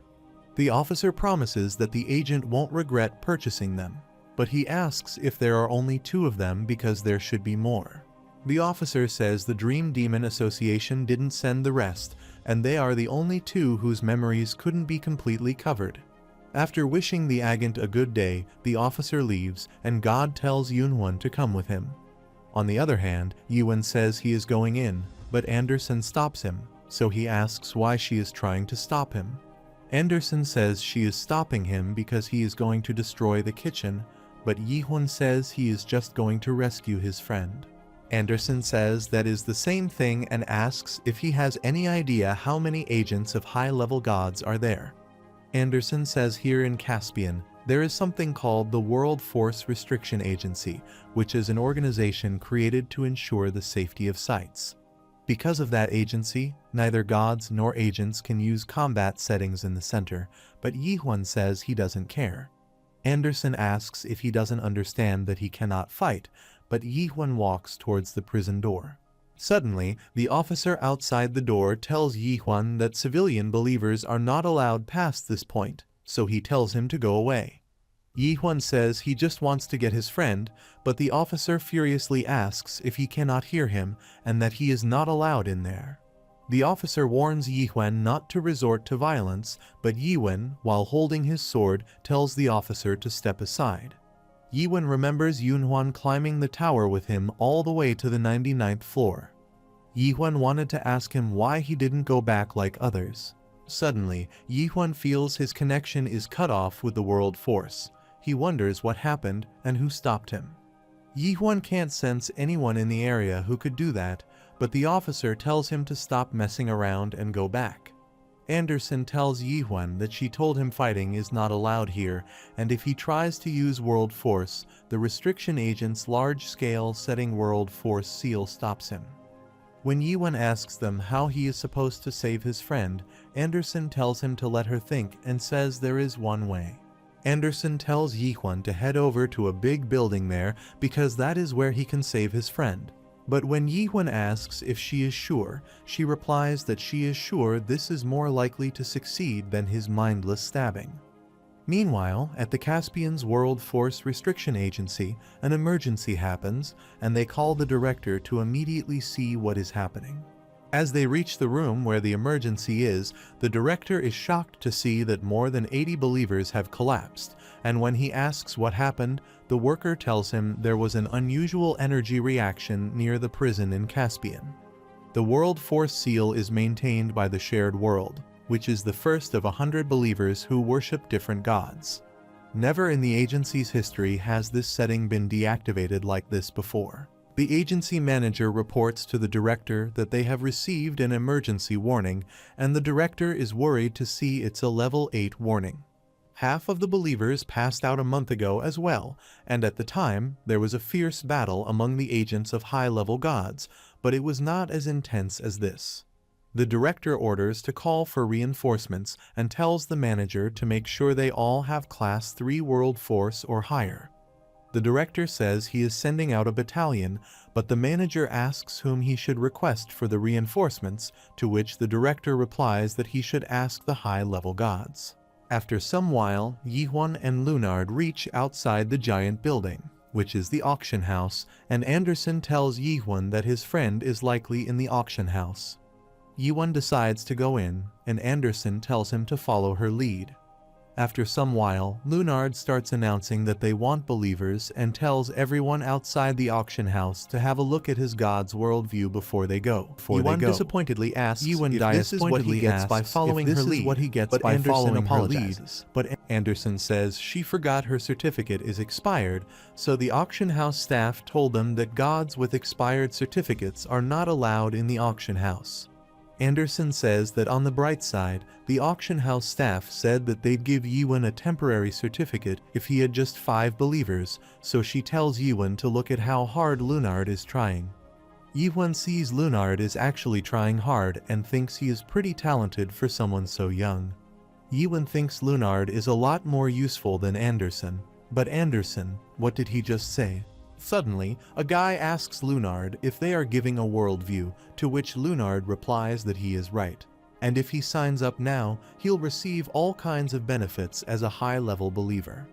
Speaker 1: The officer promises that the agent won't regret purchasing them, but he asks if there are only 2 of them because there should be more. The officer says the Dream Demon Association didn't send the rest, and they are the only 2 whose memories couldn't be completely covered. After wishing the agent a good day, the officer leaves, and God tells Yunwan to come with him. On the other hand, Yunwan says he is going in, but Anderson stops him, so he asks why she is trying to stop him. Anderson says she is stopping him because he is going to destroy the kitchen, but Yihun says he is just going to rescue his friend. Anderson says that is the same thing and asks if he has any idea how many agents of high-level gods are there. Anderson says here in Caspian, there is something called the World Force Restriction Agency, which is an organization created to ensure the safety of sites. Because of that agency, neither gods nor agents can use combat settings in the center, but Yihun says he doesn't care. Anderson asks if he doesn't understand that he cannot fight, but Yihun walks towards the prison door. Suddenly, the officer outside the door tells Yihun that civilian believers are not allowed past this point, so he tells him to go away. Yihun says he just wants to get his friend, but the officer furiously asks if he cannot hear him and that he is not allowed in there. The officer warns Yihuan not to resort to violence, but Yiwen, while holding his sword, tells the officer to step aside. Yiwen remembers Yunhuan climbing the tower with him all the way to the 99th floor. Yihuan wanted to ask him why he didn't go back like others. Suddenly, Yihuan feels his connection is cut off with the world force. He wonders what happened and who stopped him. Yihuan can't sense anyone in the area who could do that, but the officer tells him to stop messing around and go back. Anderson tells Yihuan that she told him fighting is not allowed here, and if he tries to use world force, the restriction agent's large-scale setting world force seal stops him. When Yihuan asks them how he is supposed to save his friend, Anderson tells him to let her think and says there is one way. Anderson tells Yihuan to head over to a big building there because that is where he can save his friend. But when Yihuan asks if she is sure, she replies that she is sure this is more likely to succeed than his mindless stabbing. Meanwhile, at the Caspian's World Force Restriction Agency, an emergency happens, and they call the director to immediately see what is happening. As they reach the room where the emergency is, the director is shocked to see that more than 80 believers have collapsed, and when he asks what happened, the worker tells him there was an unusual energy reaction near the prison in Caspian. The World Force Seal is maintained by the Shared World, which is the first of 100 believers who worship different gods. Never in the agency's history has this setting been deactivated like this before. The agency manager reports to the director that they have received an emergency warning, and the director is worried to see it's a level 8 warning. Half of the believers passed out a month ago as well, and at the time, there was a fierce battle among the agents of high-level gods, but it was not as intense as this. The director orders to call for reinforcements and tells the manager to make sure they all have Class 3 World Force or higher. The director says he is sending out a battalion, but the manager asks whom he should request for the reinforcements, to which the director replies that he should ask the high-level gods. After some while, Yihuan and Lunard reach outside the giant building, which is the auction house, and Anderson tells Yihuan that his friend is likely in the auction house. Yihuan decides to go in, and Anderson tells him to follow her lead. After some while, Lunard starts announcing that they want believers and tells everyone outside the auction house to have a look at his god's worldview before they go. Yihuan disappointedly asks if this is what he gets by following her lead, but Anderson apologizes. But Anderson says she forgot her certificate is expired, so the auction house staff told them that gods with expired certificates are not allowed in the auction house. Anderson says that on the bright side, the auction house staff said that they'd give Yihuan a temporary certificate if he had just 5 believers, so she tells Yihuan to look at how hard Lunard is trying. Yihuan sees Lunard is actually trying hard and thinks he is pretty talented for someone so young. Yihuan thinks Lunard is a lot more useful than Anderson, but Anderson, what did he just say? Suddenly, a guy asks Lunard if they are giving a worldview, to which Lunard replies that he is right. And if he signs up now, he'll receive all kinds of benefits as a high-level believer.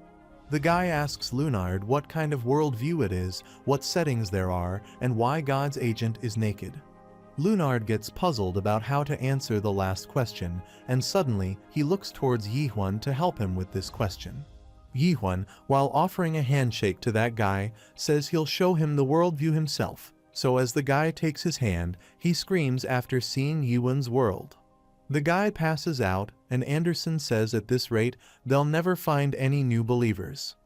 Speaker 1: The guy asks Lunard what kind of worldview it is, what settings there are, and why God's agent is naked. Lunard gets puzzled about how to answer the last question, and suddenly he looks towards Yihuan to help him with this question. Yihuan, while offering a handshake to that guy, says he'll show him the worldview himself, so as the guy takes his hand, he screams after seeing Yihuan's world. The guy passes out, and Anderson says at this rate, they'll never find any new believers.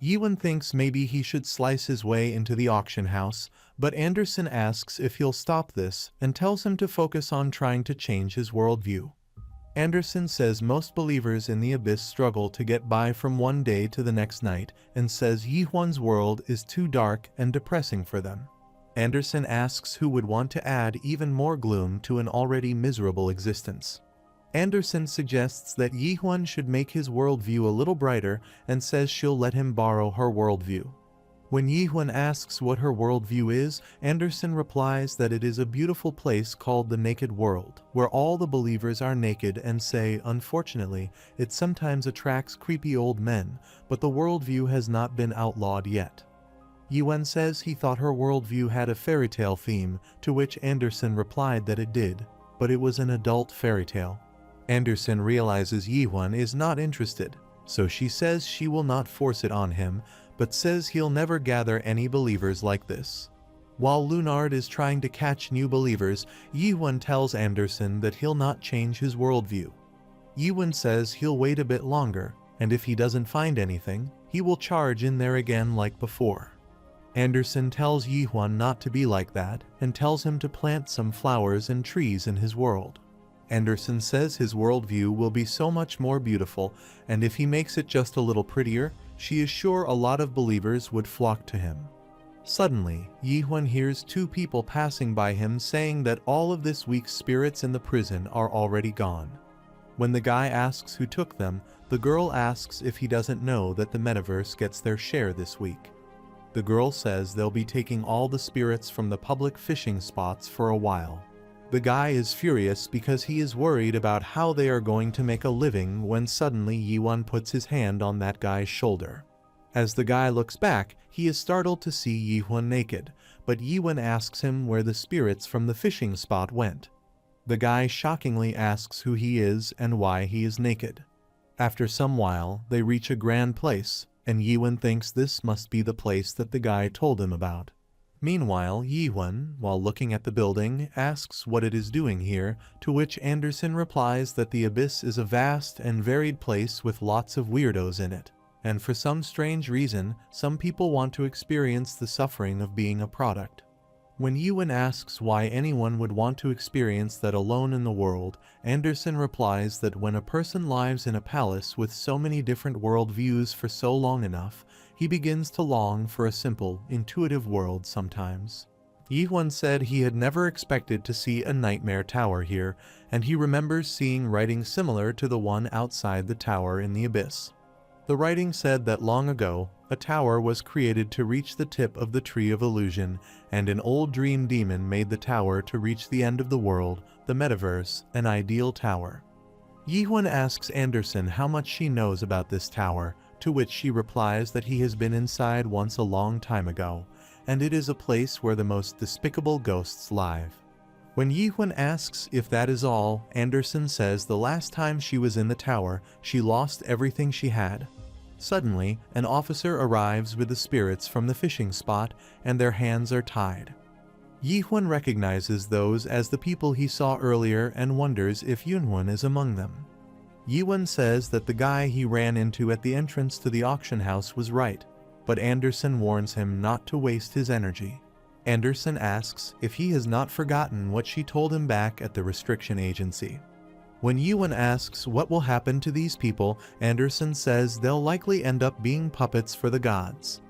Speaker 1: Yihuan thinks maybe he should slice his way into the auction house, but Anderson asks if he'll stop this and tells him to focus on trying to change his worldview. Anderson says most believers in the abyss struggle to get by from one day to the next night and says Yihuan's world is too dark and depressing for them. Anderson asks who would want to add even more gloom to an already miserable existence. Anderson suggests that Yihuan should make his worldview a little brighter and says she'll let him borrow her worldview. When Yihuan asks what her worldview is, Anderson replies that it is a beautiful place called the Naked World, where all the believers are naked and say, unfortunately, it sometimes attracts creepy old men, but the worldview has not been outlawed yet. Yihuan says he thought her worldview had a fairy tale theme, to which Anderson replied that it did. but it was an adult fairy tale. Anderson realizes Yi-Huan is not interested, so she says she will not force it on him, but says he'll never gather any believers like this. While Lunard is trying to catch new believers, Yi-Huan tells Anderson that he'll not change his worldview. Yi-Huan says he'll wait a bit longer, and if he doesn't find anything, he will charge in there again like before. Anderson tells Yi-Huan not to be like that, and tells him to plant some flowers and trees in his world. Anderson says his worldview will be so much more beautiful, and if he makes it just a little prettier, she is sure a lot of believers would flock to him. Suddenly, Yi-Huan hears two people passing by him saying that all of this week's spirits in the prison are already gone. When the guy asks who took them, the girl asks if he doesn't know that the metaverse gets their share this week. The girl says they'll be taking all the spirits from the public fishing spots for a while. The guy is furious because he is worried about how they are going to make a living when suddenly Yi-Huan puts his hand on that guy's shoulder. As the guy looks back, he is startled to see Yi-Huan naked, but Yi-Huan asks him where the spirits from the fishing spot went. The guy shockingly asks who he is and why he is naked. After some while, they reach a grand place, and Yi-Huan thinks this must be the place that the guy told him about. Meanwhile, Yi-Huan, while looking at the building, asks what it is doing here, to which Anderson replies that the Abyss is a vast and varied place with lots of weirdos in it. And for some strange reason, some people want to experience the suffering of being a product. When Yi-Huan asks why anyone would want to experience that alone in the world, Anderson replies that when a person lives in a palace with so many different world views for so long enough, he begins to long for a simple, intuitive world sometimes. Yi-Huan said he had never expected to see a nightmare tower here, and he remembers seeing writing similar to the one outside the tower in the Abyss. The writing said that long ago, a tower was created to reach the tip of the Tree of Illusion, and an old dream demon made the tower to reach the end of the world, the metaverse, an ideal tower. Yi-Huan asks Anderson how much she knows about this tower, to which she replies that he has been inside once a long time ago, and it is a place where the most despicable ghosts live. When Yi-Huan asks if that is all, Anderson says the last time she was in the tower, she lost everything she had. Suddenly, an officer arrives with the spirits from the fishing spot, and their hands are tied. Yi-Huan recognizes those as the people he saw earlier and wonders if Yunhuan is among them. Yi-Huan says that the guy he ran into at the entrance to the auction house was right, but Anderson warns him not to waste his energy. Anderson asks if he has not forgotten what she told him back at the restriction agency. When Yi-Huan asks what will happen to these people, Anderson says they'll likely end up being puppets for the gods.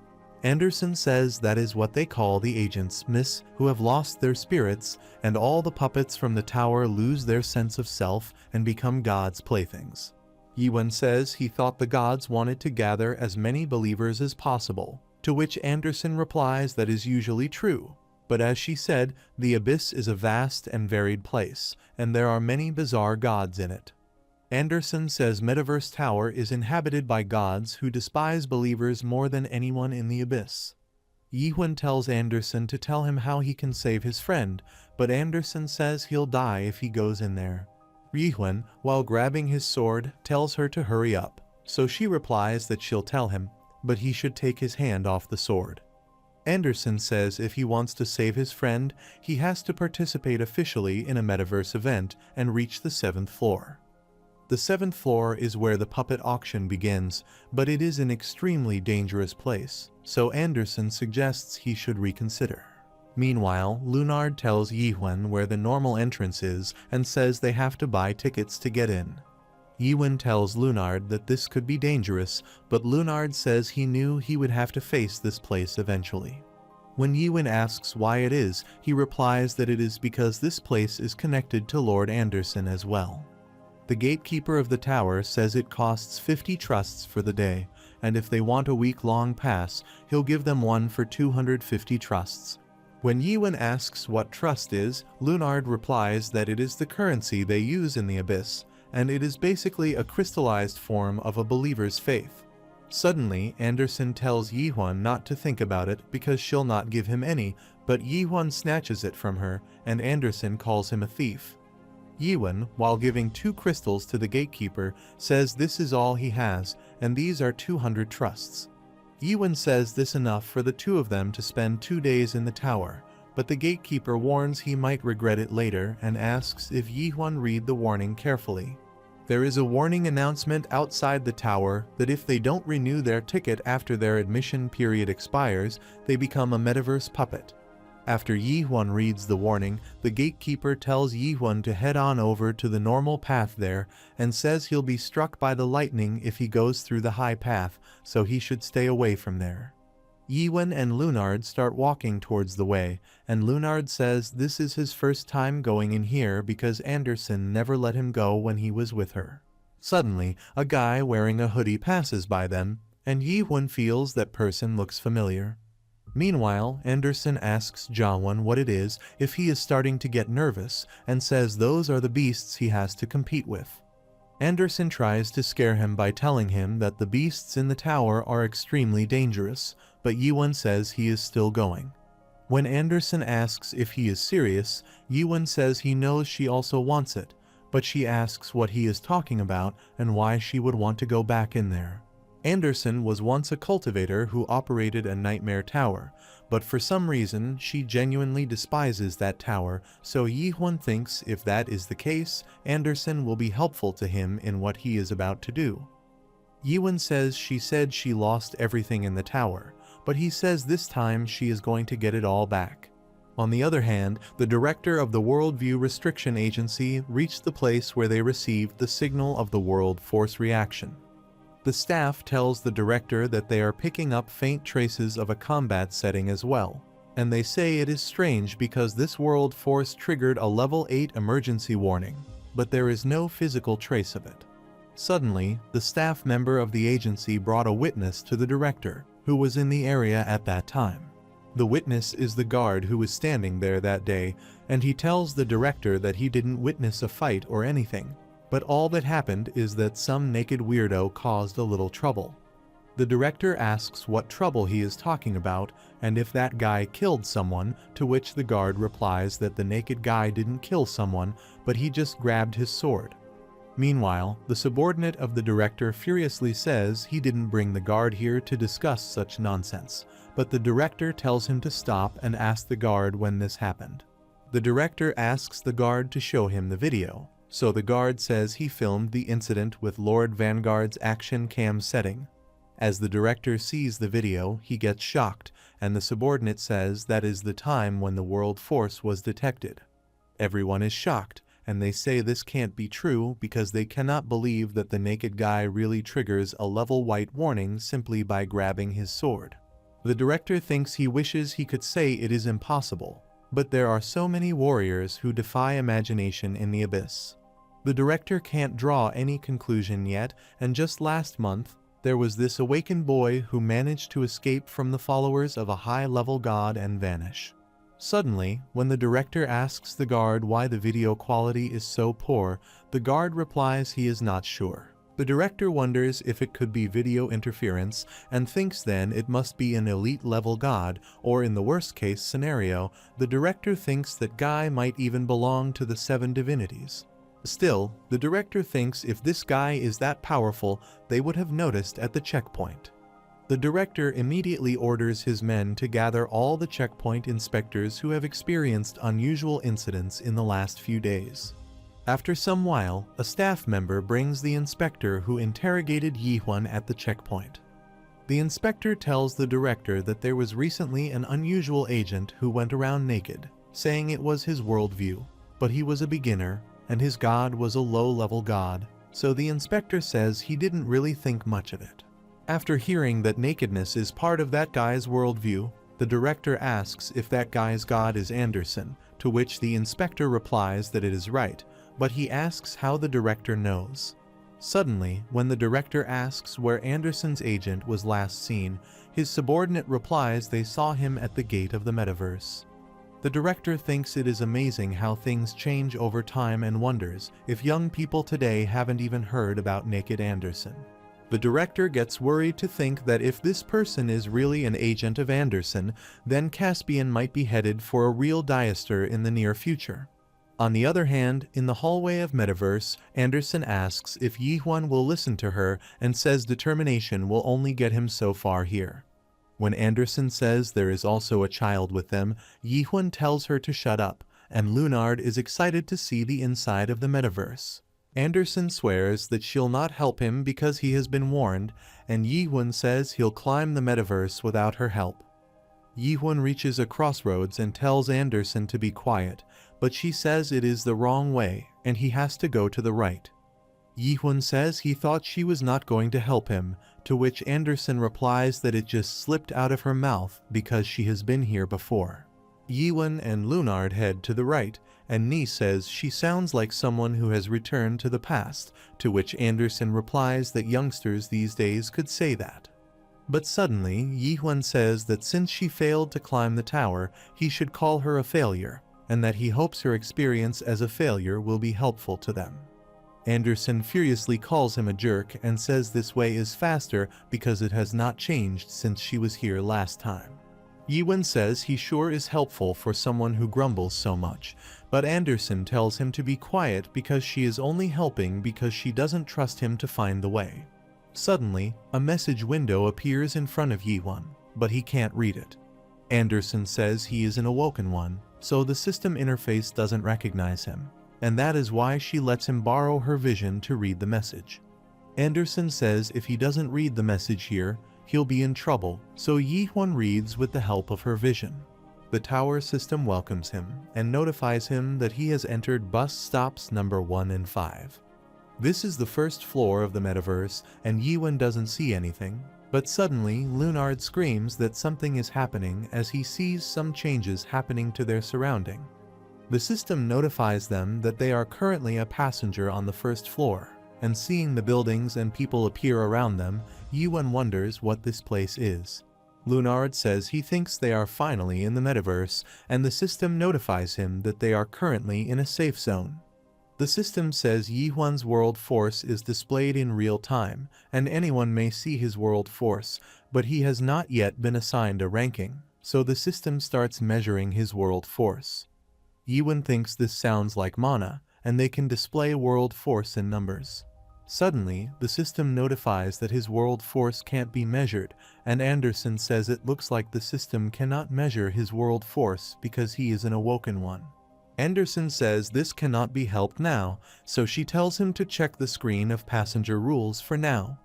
Speaker 1: Anderson says that is what they call the agents, miss, who have lost their spirits, and all the puppets from the tower lose their sense of self and become gods' playthings. Yi-Huan says he thought the gods wanted to gather as many believers as possible, to which Anderson replies that is usually true. But as she said, the Abyss is a vast and varied place, and there are many bizarre gods in it. Anderson says Metaverse Tower is inhabited by gods who despise believers more than anyone in the Abyss. Yi-Huan tells Anderson to tell him how he can save his friend, but Anderson says he'll die if he goes in there. Yi-Huan, while grabbing his sword, tells her to hurry up, so she replies that she'll tell him, but he should take his hand off the sword. Anderson says if he wants to save his friend, he has to participate officially in a metaverse event and reach the 7th floor. The 7th floor is where the puppet auction begins, but it is an extremely dangerous place, so Anderson suggests he should reconsider. Meanwhile, Lunard tells Yi-Huan where the normal entrance is and says they have to buy tickets to get in. Yi-Huan tells Lunard that this could be dangerous, but Lunard says he knew he would have to face this place eventually. When Yi-Huan asks why it is, he replies that it is because this place is connected to Lord Anderson as well. The gatekeeper of the tower says it costs 50 trusts for the day, and if they want a week-long pass, he'll give them one for 250 trusts. When Yi-Huan asks what trust is, Lunard replies that it is the currency they use in the Abyss, and it is basically a crystallized form of a believer's faith. Suddenly, Anderson tells Yi-Huan not to think about it because she'll not give him any, but Yi-Huan snatches it from her, and Anderson calls him a thief. Yiwen, while giving 2 crystals to the gatekeeper, says this is all he has, and these are 200 trusts. Yiwen says this enough for the 2 of them to spend 2 days in the tower, but the gatekeeper warns he might regret it later and asks if Yiwen read the warning carefully. There is a warning announcement outside the tower that if they don't renew their ticket after their admission period expires, they become a metaverse puppet. After Yiwen reads the warning, the gatekeeper tells Yiwen to head on over to the normal path there and says he'll be struck by the lightning if he goes through the high path, so he should stay away from there. Yiwen and Lunard start walking towards the way, and Lunard says this is his first time going in here because Anderson never let him go when he was with her. Suddenly, a guy wearing a hoodie passes by them, and Yiwen feels that person looks familiar. Meanwhile, Anderson asks Jawan what it is if he is starting to get nervous and says those are the beasts he has to compete with. Anderson tries to scare him by telling him that the beasts in the tower are extremely dangerous, but Yiwen says he is still going. When Anderson asks if he is serious, Yiwen says he knows she also wants it, but she asks what he is talking about and why she would want to go back in there. Anderson was once a cultivator who operated a nightmare tower, but for some reason she genuinely despises that tower, so Yiwen thinks if that is the case, Anderson will be helpful to him in what he is about to do. Yiwen says she said she lost everything in the tower, but he says this time she is going to get it all back. On the other hand, the director of the Worldview Restriction Agency reached the place where they received the signal of the World Force reaction. The staff tells the director that they are picking up faint traces of a combat setting as well, and they say it is strange because this World Force triggered a level 8 emergency warning, but there is no physical trace of it. Suddenly, the staff member of the agency brought a witness to the director, who was in the area at that time. The witness is the guard who was standing there that day, and he tells the director that he didn't witness a fight or anything, but all that happened is that some naked weirdo caused a little trouble. The director asks what trouble he is talking about and if that guy killed someone, to which the guard replies that the naked guy didn't kill someone, but he just grabbed his sword. Meanwhile, the subordinate of the director furiously says he didn't bring the guard here to discuss such nonsense, but the director tells him to stop and asks the guard when this happened. The director asks the guard to show him the video, so the guard says he filmed the incident with Lord Vanguard's action cam setting. As the director sees the video, he gets shocked, and the subordinate says that is the time when the World Force was detected. Everyone is shocked, and they say this can't be true because they cannot believe that the naked guy really triggers a level white warning simply by grabbing his sword. The director thinks he wishes he could say it is impossible, but there are so many warriors who defy imagination in the abyss. The director can't draw any conclusion yet, and just last month, there was this awakened boy who managed to escape from the followers of a high-level god and vanish. Suddenly, when the director asks the guard why the video quality is so poor, the guard replies he is not sure. The director wonders if it could be video interference and thinks then it must be an elite-level god, or in the worst-case scenario, the director thinks that guy might even belong to the 7 divinities. Still, the director thinks if this guy is that powerful, they would have noticed at the checkpoint. The director immediately orders his men to gather all the checkpoint inspectors who have experienced unusual incidents in the last few days. After some while, a staff member brings the inspector who interrogated Yiwen at the checkpoint. The inspector tells the director that there was recently an unusual agent who went around naked, saying it was his worldview, but he was a beginner, and his god was a low-level god, so the inspector says he didn't really think much of it. After hearing that nakedness is part of that guy's worldview, the director asks if that guy's god is Anderson, to which the inspector replies that it is right, but he asks how the director knows. Suddenly, when the director asks where Anderson's agent was last seen, his subordinate replies they saw him at the gate of the metaverse. The director thinks it is amazing how things change over time and wonders if young people today haven't even heard about Naked Anderson. The director gets worried to think that if this person is really an agent of Anderson, then Caspian might be headed for a real disaster in the near future. On the other hand, in the hallway of Metaverse, Anderson asks if Yihwan will listen to her and says determination will only get him so far here. When Anderson says there is also a child with them, Yihwan tells her to shut up, and Lunard is excited to see the inside of the Metaverse. Anderson swears that she'll not help him because he has been warned, and Yihwan says he'll climb the Metaverse without her help. Yihwan reaches a crossroads and tells Anderson to be quiet, but she says it is the wrong way and he has to go to the right. Yihwan says he thought she was not going to help him, to which Anderson replies that it just slipped out of her mouth because she has been here before. Yihwan and Lunard head to the right, and Nee says she sounds like someone who has returned to the past, to which Anderson replies that youngsters these days could say that. But suddenly, Yihwan says that since she failed to climb the tower, he should call her a failure, and that he hopes her experience as a failure will be helpful to them. Anderson furiously calls him a jerk and says this way is faster because it has not changed since she was here last time. Yihwan says he sure is helpful for someone who grumbles so much, but Anderson tells him to be quiet because she is only helping because she doesn't trust him to find the way. Suddenly, a message window appears in front of Yihwan, but he can't read it. Anderson says he is an awoken one, so the system interface doesn't recognize him, and that is why she lets him borrow her vision to read the message. Anderson says if he doesn't read the message here, he'll be in trouble, so Yihwan reads with the help of her vision. The tower system welcomes him and notifies him that he has entered bus stops number 1 and 5. This is the first floor of the Metaverse, and Yihwan doesn't see anything, but suddenly Lunard screams that something is happening as he sees some changes happening to their surrounding. The system notifies them that they are currently a passenger on the first floor, and seeing the buildings and people appear around them, Yihwan wonders what this place is. Lunard says he thinks they are finally in the Metaverse, and the system notifies him that they are currently in a safe zone. The system says Yihwan's world force is displayed in real time, and anyone may see his world force, but he has not yet been assigned a ranking, so the system starts measuring his world force. Yihwan thinks this sounds like mana, and they can display world force in numbers. Suddenly, the system notifies that his world force can't be measured, and Anderson says it looks like the system cannot measure his world force because he is an awoken one. Anderson says this cannot be helped now, so she tells him to check the screen of passenger rules for now.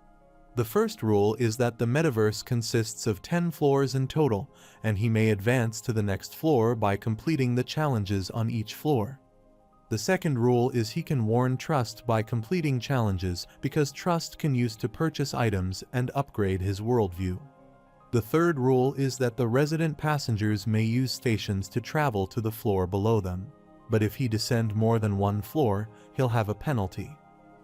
Speaker 1: The first rule is that the Metaverse consists of 10 floors in total, and he may advance to the next floor by completing the challenges on each floor. The second rule is he can warn Trust by completing challenges because Trust can use to purchase items and upgrade his worldview. The third rule is that the resident passengers may use stations to travel to the floor below them, but if he descend more than one floor, he'll have a penalty.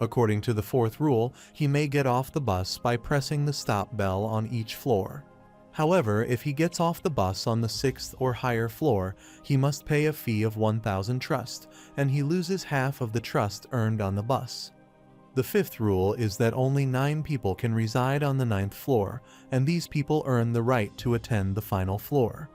Speaker 1: According to the fourth rule, he may get off the bus by pressing the stop bell on each floor. However, if he gets off the bus on the 6th or higher floor, he must pay a fee of 1,000 trust, and he loses half of the trust earned on the bus. The fifth rule is that only 9 people can reside on the 9th floor, and these people earn the right to attend the final floor.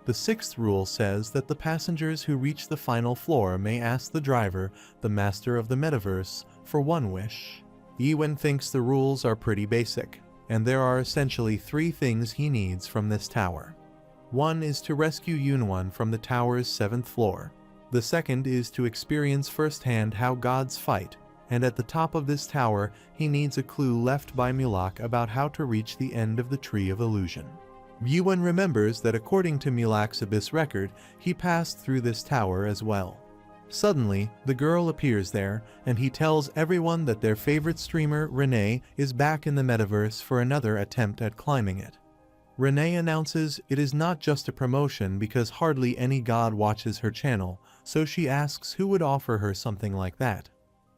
Speaker 1: The sixth rule says that the passengers who reach the final floor may ask the driver, the master of the Metaverse, for one wish. Yihwan thinks the rules are pretty basic, and there are essentially 3 things he needs from this tower. One is to rescue Yunwan from the tower's 7th floor. The second is to experience firsthand how gods fight, and at the top of this tower he needs a clue left by Mulak about how to reach the end of the Tree of Illusion. Yihwan remembers that according to Mulak's Abyss record, he passed through this tower as well. Suddenly, the girl appears there, and he tells everyone that their favorite streamer, Renee, is back in the Metaverse for another attempt at climbing it. Renee announces it is not just a promotion because hardly any god watches her channel, so she asks who would offer her something like that.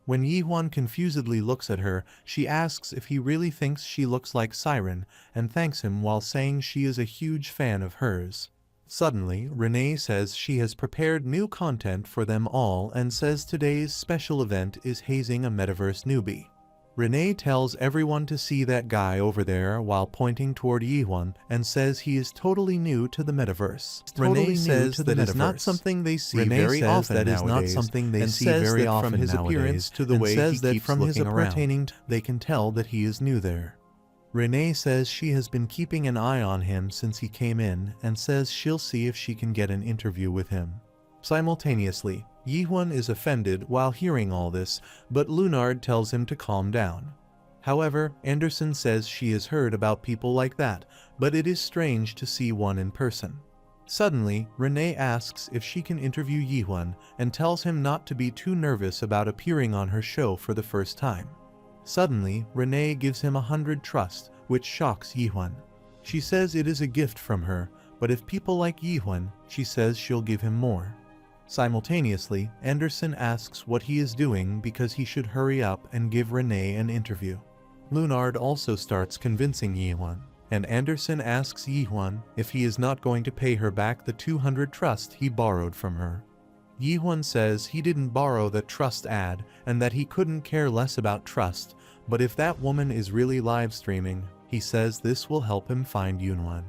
Speaker 1: When Yihwan confusedly looks at her, she asks if he really thinks she looks like Siren, and thanks him while saying she is a huge fan of hers. Suddenly, Renee says she has prepared new content for them all and says today's special event is hazing a Metaverse newbie. Renee tells everyone to see that guy over there while pointing toward Yihwan and says he is totally new to the metaverse. Renee says that is not something they see very often nowadays, and says that from his appearance to the way he keeps looking around, they can tell that he is new there. Renee says she has been keeping an eye on him since he came in and says she'll see if she can get an interview with him. Simultaneously, Yihwan is offended while hearing all this, but Lunard tells him to calm down. However, Anderson says she has heard about people like that, but it is strange to see one in person. Suddenly, Renee asks if she can interview Yihwan and tells him not to be too nervous about appearing on her show for the first time. Suddenly, Renee gives him 100 trust, which shocks Yihwan. She says it is a gift from her, but if people like Yihwan, she says she'll give him more. Simultaneously, Anderson asks what he is doing because he should hurry up and give Renee an interview. Lunard also starts convincing Yihwan, and Anderson asks Yihwan if he is not going to pay her back the 200 trust he borrowed from her. Yihwan says he didn't borrow the trust ad and that he couldn't care less about trust, but if that woman is really live streaming, he says this will help him find Yihwan.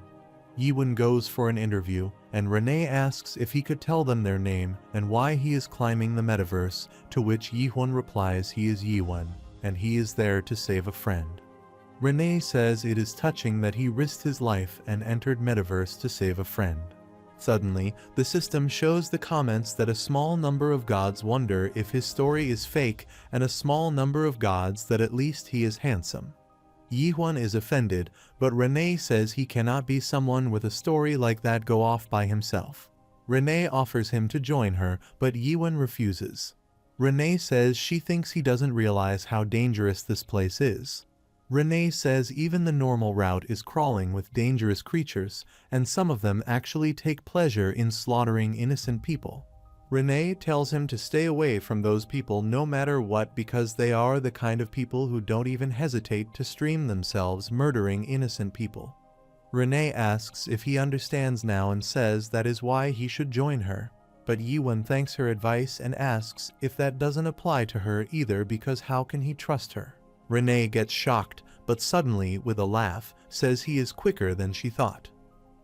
Speaker 1: Yihwan goes for an interview, and Renee asks if he could tell them their name and why he is climbing the metaverse, to which Yihwan replies he is Yihwan, and he is there to save a friend. Renee says it is touching that he risked his life and entered metaverse to save a friend. Suddenly, the system shows the comments that a small number of gods wonder if his story is fake and a small number of gods that at least he is handsome. Yihwan is offended, but Renee says he cannot be someone with a story like that go off by himself. Renee offers him to join her, but Yihwan refuses. Renee says she thinks he doesn't realize how dangerous this place is. Renee says even the normal route is crawling with dangerous creatures, and some of them actually take pleasure in slaughtering innocent people. Renee tells him to stay away from those people no matter what because they are the kind of people who don't even hesitate to stream themselves murdering innocent people. Renee asks if he understands now and says that is why he should join her, but Yihwan thanks her advice and asks if that doesn't apply to her either because how can he trust her? Renee gets shocked, but suddenly, with a laugh, says he is quicker than she thought.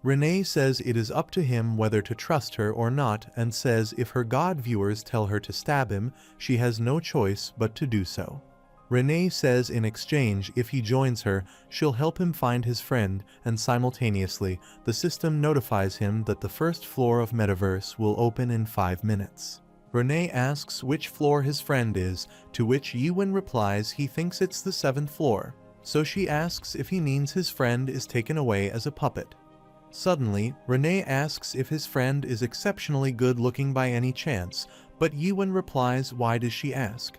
Speaker 1: Renee says it is up to him whether to trust her or not and says if her god viewers tell her to stab him, she has no choice but to do so. Renee says in exchange if he joins her, she'll help him find his friend, and simultaneously, the system notifies him that the first floor of Metaverse will open in 5 minutes. Renee asks which floor his friend is, to which Yihwan replies he thinks it's the 7th floor, so she asks if he means his friend is taken away as a puppet. Suddenly, Renee asks if his friend is exceptionally good-looking by any chance, but Yihwan replies why does she ask?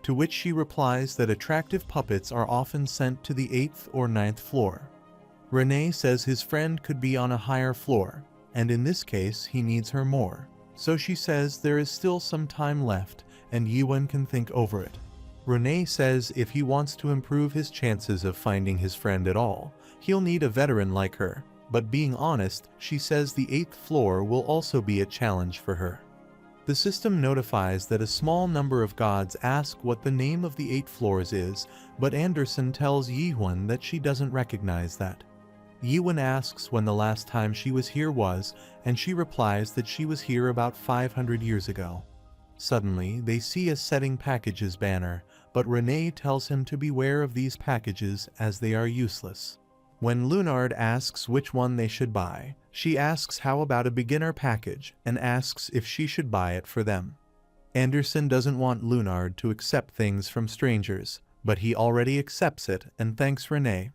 Speaker 1: To which she replies that attractive puppets are often sent to the 8th or 9th floor. Renee says his friend could be on a higher floor, and in this case he needs her more, so she says there is still some time left and Yihwan can think over it. Renee says if he wants to improve his chances of finding his friend at all, he'll need a veteran like her. But being honest, she says the 8th floor will also be a challenge for her. The system notifies that a small number of gods ask what the name of the 8 floors is, but Anderson tells Yihwan that she doesn't recognize that. Yihwan asks when the last time she was here was, and she replies that she was here about 500 years ago. Suddenly, they see a setting packages banner, but Renee tells him to beware of these packages as they are useless. When Lunard asks which one they should buy, she asks how about a beginner package and asks if she should buy it for them. Anderson doesn't want Lunard to accept things from strangers, but he already accepts it and thanks Renee.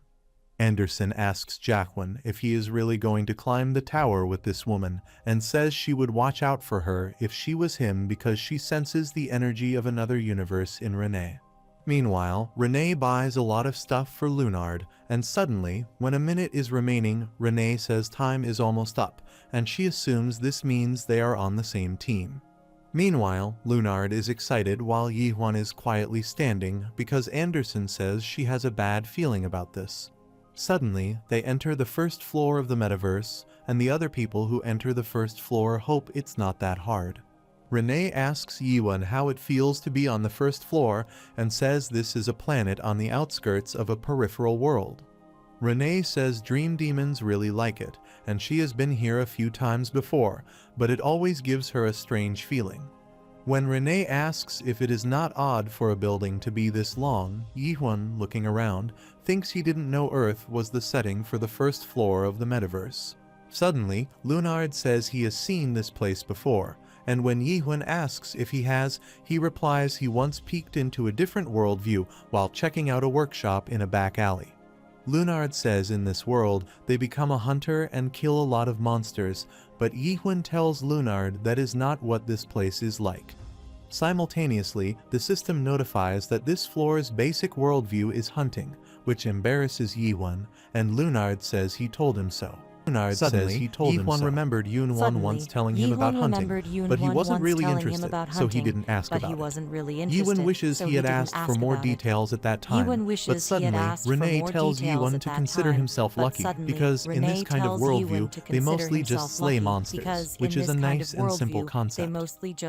Speaker 1: Anderson asks Jacqueline if he is really going to climb the tower with this woman and says she would watch out for her if she was him because she senses the energy of another universe in Renee. Meanwhile, Renee buys a lot of stuff for Lunard, and suddenly, when a minute is remaining, Renee says time is almost up, and she assumes this means they are on the same team. Meanwhile, Lunard is excited while Yihwan is quietly standing because Anderson says she has a bad feeling about this. Suddenly, they enter the first floor of the metaverse, and the other people who enter the first floor hope it's not that hard. Renee asks Yiwen how it feels to be on the first floor and says this is a planet on the outskirts of a peripheral world. Renee says dream demons really like it, and she has been here a few times before, but it always gives her a strange feeling. When Renee asks if it is not odd for a building to be this long, Yiwen, looking around, thinks he didn't know Earth was the setting for the first floor of the metaverse. Suddenly, Lunard says he has seen this place before, and when Yiwen asks if he has, he replies he once peeked into a different worldview while checking out a workshop in a back alley. Lunard says in this world they become a hunter and kill a lot of monsters, but Yiwen tells Lunard that is not what this place is like. Simultaneously, the system notifies that this floor's basic worldview is hunting, which embarrasses Yiwen, and Lunard says he told him so. Lunard says he told him so. Remembered Yunwan once telling him about hunting, but he wasn't really interested, so he didn't ask about it. Yiwen wishes he had asked for more details at that time, but suddenly Renee tells Yiwen to consider himself lucky, because in this kind of worldview, they mostly just slay monsters, which is a nice and simple concept.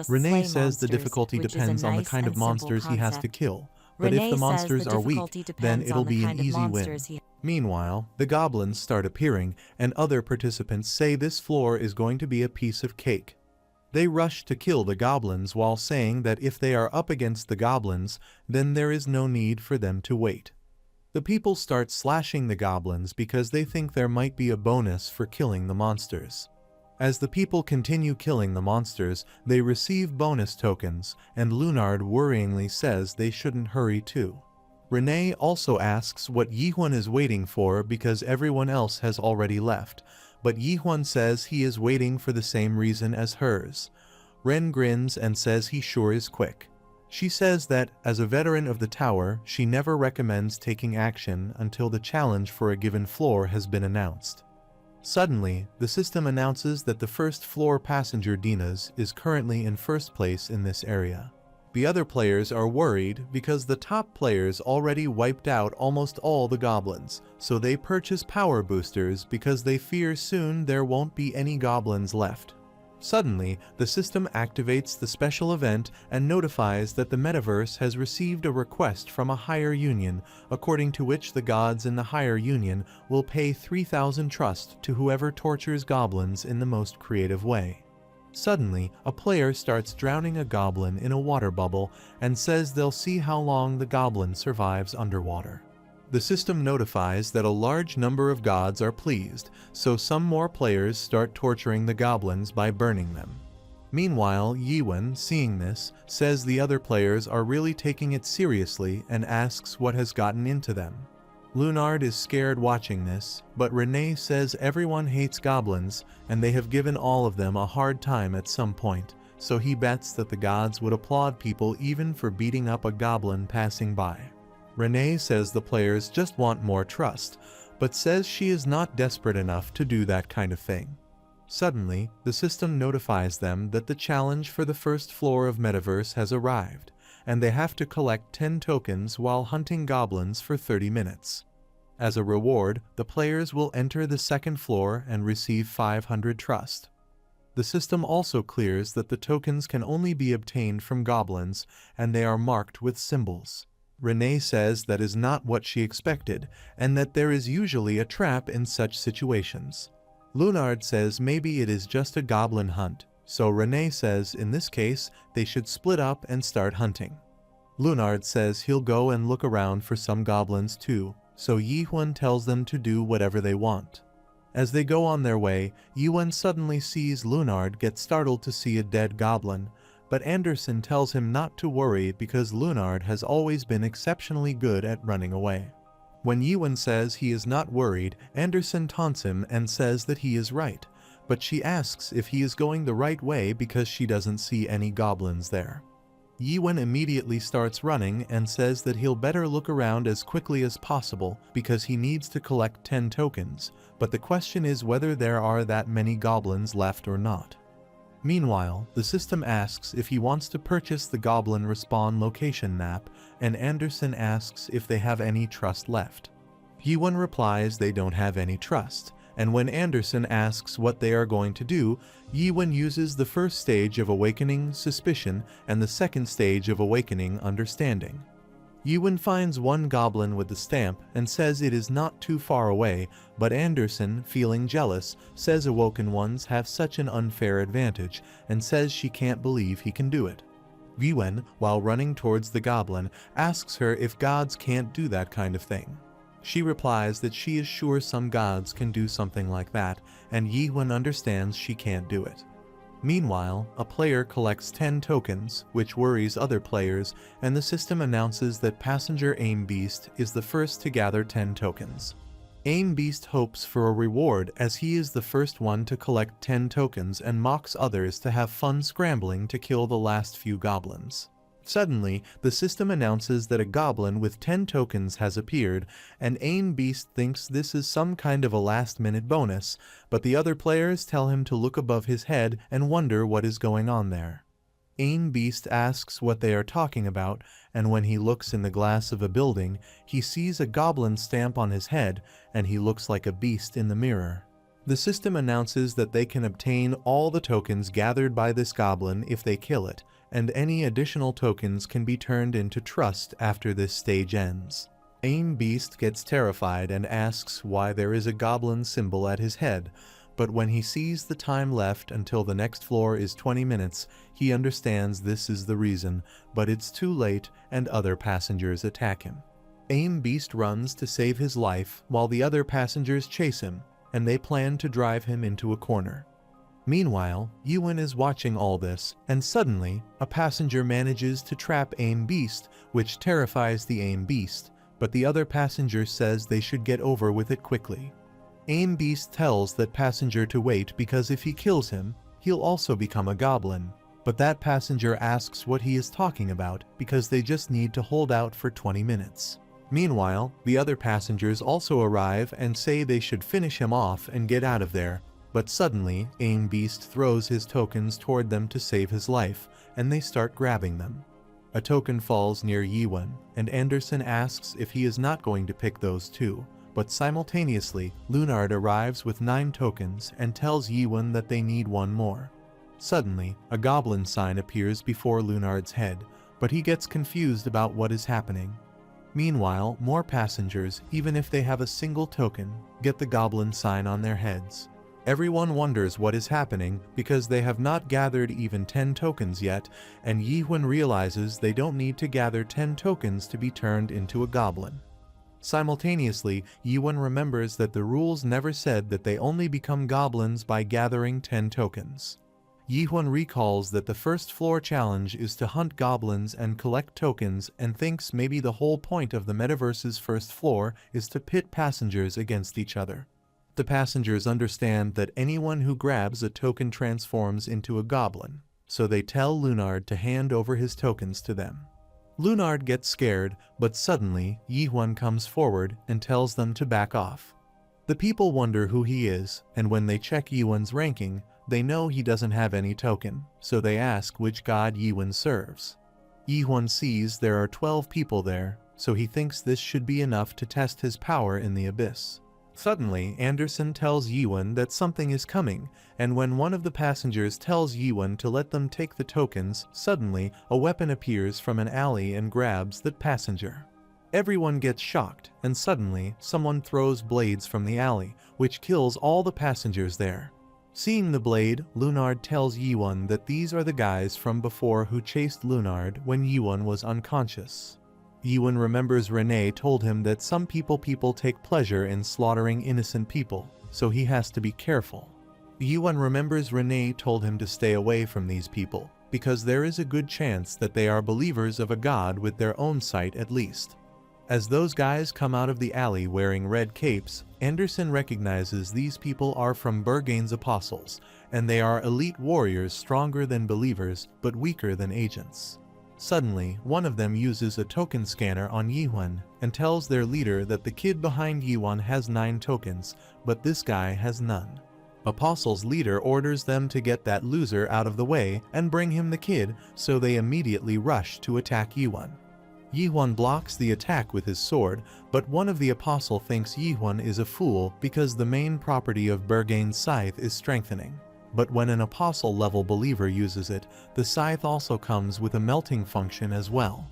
Speaker 1: Renee says the difficulty depends on the kind of monsters he has to kill, but if the monsters are weak, then it'll be an easy win. Meanwhile, the goblins start appearing, and other participants say this floor is going to be a piece of cake. They rush to kill the goblins while saying that if they are up against the goblins, then there is no need for them to wait. The people start slashing the goblins because they think there might be a bonus for killing the monsters. As the people continue killing the monsters, they receive bonus tokens, and Lunard worryingly says they shouldn't hurry too. Renee also asks what Yiwen is waiting for because everyone else has already left, but Yiwen says he is waiting for the same reason as hers. Ren grins and says he sure is quick. She says that, as a veteran of the tower, she never recommends taking action until the challenge for a given floor has been announced. Suddenly, the system announces that the first floor passenger Dinas is currently in first place in this area. The other players are worried because the top players already wiped out almost all the goblins, so they purchase power boosters because they fear soon there won't be any goblins left. Suddenly, the system activates the special event and notifies that the metaverse has received a request from a higher union, according to which the gods in the higher union will pay 3,000 trust to whoever tortures goblins in the most creative way. Suddenly, a player starts drowning a goblin in a water bubble and says they'll see how long the goblin survives underwater. The system notifies that a large number of gods are pleased, so some more players start torturing the goblins by burning them. Meanwhile, Yiwen, seeing this, says the other players are really taking it seriously and asks what has gotten into them. Lunard is scared watching this, but Renee says everyone hates goblins and they have given all of them a hard time at some point, so he bets that the gods would applaud people even for beating up a goblin passing by. Renee says the players just want more trust, but says she is not desperate enough to do that kind of thing. Suddenly, the system notifies them that the challenge for the first floor of Metaverse has arrived, and they have to collect 10 tokens while hunting goblins for 30 minutes. As a reward, the players will enter the second floor and receive 500 trust. The system also clears that the tokens can only be obtained from goblins, and they are marked with symbols. Renee says that is not what she expected, and that there is usually a trap in such situations. Lunard says maybe it is just a goblin hunt, so Renee says in this case they should split up and start hunting. Lunard says he'll go and look around for some goblins too, so Yiwen tells them to do whatever they want. As they go on their way, Yiwen suddenly sees Lunard get startled to see a dead goblin, but Anderson tells him not to worry because Lunard has always been exceptionally good at running away. When Yiwen says he is not worried, Anderson taunts him and says that he is right, but she asks if he is going the right way because she doesn't see any goblins there. Yiwen immediately starts running and says that he'll better look around as quickly as possible because he needs to collect 10 tokens, but the question is whether there are that many goblins left or not. Meanwhile, the system asks if he wants to purchase the goblin respawn location map, and Anderson asks if they have any trust left. Yiwen replies they don't have any trust, and when Anderson asks what they are going to do, Yiwen uses the first stage of awakening suspicion and the second stage of awakening understanding. Yiwen finds one goblin with the stamp and says it is not too far away, but Anderson, feeling jealous, says awoken ones have such an unfair advantage and says she can't believe he can do it. Yiwen, while running towards the goblin, asks her if gods can't do that kind of thing. She replies that she is sure some gods can do something like that, and Yiwen understands she can't do it. Meanwhile, a player collects 10 tokens, which worries other players, and the system announces that passenger Aim Beast is the first to gather 10 tokens. Aim Beast hopes for a reward as he is the first one to collect 10 tokens and mocks others to have fun scrambling to kill the last few goblins. Suddenly, the system announces that a goblin with 10 tokens has appeared, and Aim Beast thinks this is some kind of a last-minute bonus, but the other players tell him to look above his head and wonder what is going on there. Aim Beast asks what they are talking about, and when he looks in the glass of a building, he sees a goblin stamp on his head, and he looks like a beast in the mirror. The system announces that they can obtain all the tokens gathered by this goblin if they kill it, and any additional tokens can be turned into trust after this stage ends. Aim Beast gets terrified and asks why there is a goblin symbol at his head, but when he sees the time left until the next floor is 20 minutes, he understands this is the reason, but it's too late and other passengers attack him. Aim Beast runs to save his life while the other passengers chase him, and they plan to drive him into a corner. Meanwhile, Yiwen is watching all this, and suddenly, a passenger manages to trap Aim Beast, which terrifies the Aim Beast, but the other passenger says they should get over with it quickly. Aim Beast tells that passenger to wait because if he kills him, he'll also become a goblin, but that passenger asks what he is talking about because they just need to hold out for 20 minutes. Meanwhile, the other passengers also arrive and say they should finish him off and get out of there, but suddenly, Aim Beast throws his tokens toward them to save his life, and they start grabbing them. A token falls near Yiwen, and Anderson asks if he is not going to pick those too, but simultaneously, Lunard arrives with 9 tokens and tells Yiwen that they need one more. Suddenly, a goblin sign appears before Lunard's head, but he gets confused about what is happening. Meanwhile, more passengers, even if they have a single token, get the goblin sign on their heads. Everyone wonders what is happening because they have not gathered even 10 tokens yet, and Yiwen realizes they don't need to gather 10 tokens to be turned into a goblin. Simultaneously, Yiwen remembers that the rules never said that they only become goblins by gathering 10 tokens. Yiwen recalls that the first floor challenge is to hunt goblins and collect tokens and thinks maybe the whole point of the metaverse's first floor is to pit passengers against each other. The passengers understand that anyone who grabs a token transforms into a goblin, so they tell Lunard to hand over his tokens to them. Lunard gets scared, but suddenly Yiwen comes forward and tells them to back off. The people wonder who he is, and when they check Yiwen's ranking, they know he doesn't have any token, so they ask which god Yiwen serves. Yiwen sees there are 12 people there, so he thinks this should be enough to test his power in the abyss. Suddenly, Anderson tells Yiwen that something is coming, and when one of the passengers tells Yiwen to let them take the tokens, suddenly, a weapon appears from an alley and grabs that passenger. Everyone gets shocked, and suddenly, someone throws blades from the alley, which kills all the passengers there. Seeing the blade, Lunard tells Yiwen that these are the guys from before who chased Lunard when Yiwen was unconscious. Yiwen remembers Renee told him that some people take pleasure in slaughtering innocent people, so he has to be careful. Yiwen remembers Renee told him to stay away from these people, because there is a good chance that they are believers of a god with their own sight at least. As those guys come out of the alley wearing red capes, Anderson recognizes these people are from Bergane's apostles, and they are elite warriors stronger than believers, but weaker than agents. Suddenly, one of them uses a token scanner on Yiwen and tells their leader that the kid behind Yiwen has 9 tokens, but this guy has none. Apostle's leader orders them to get that loser out of the way and bring him the kid, so they immediately rush to attack Yiwen. Yihun blocks the attack with his sword, but one of the apostle thinks Yihun is a fool because the main property of Bergane's scythe is strengthening. But when an apostle-level believer uses it, the scythe also comes with a melting function as well.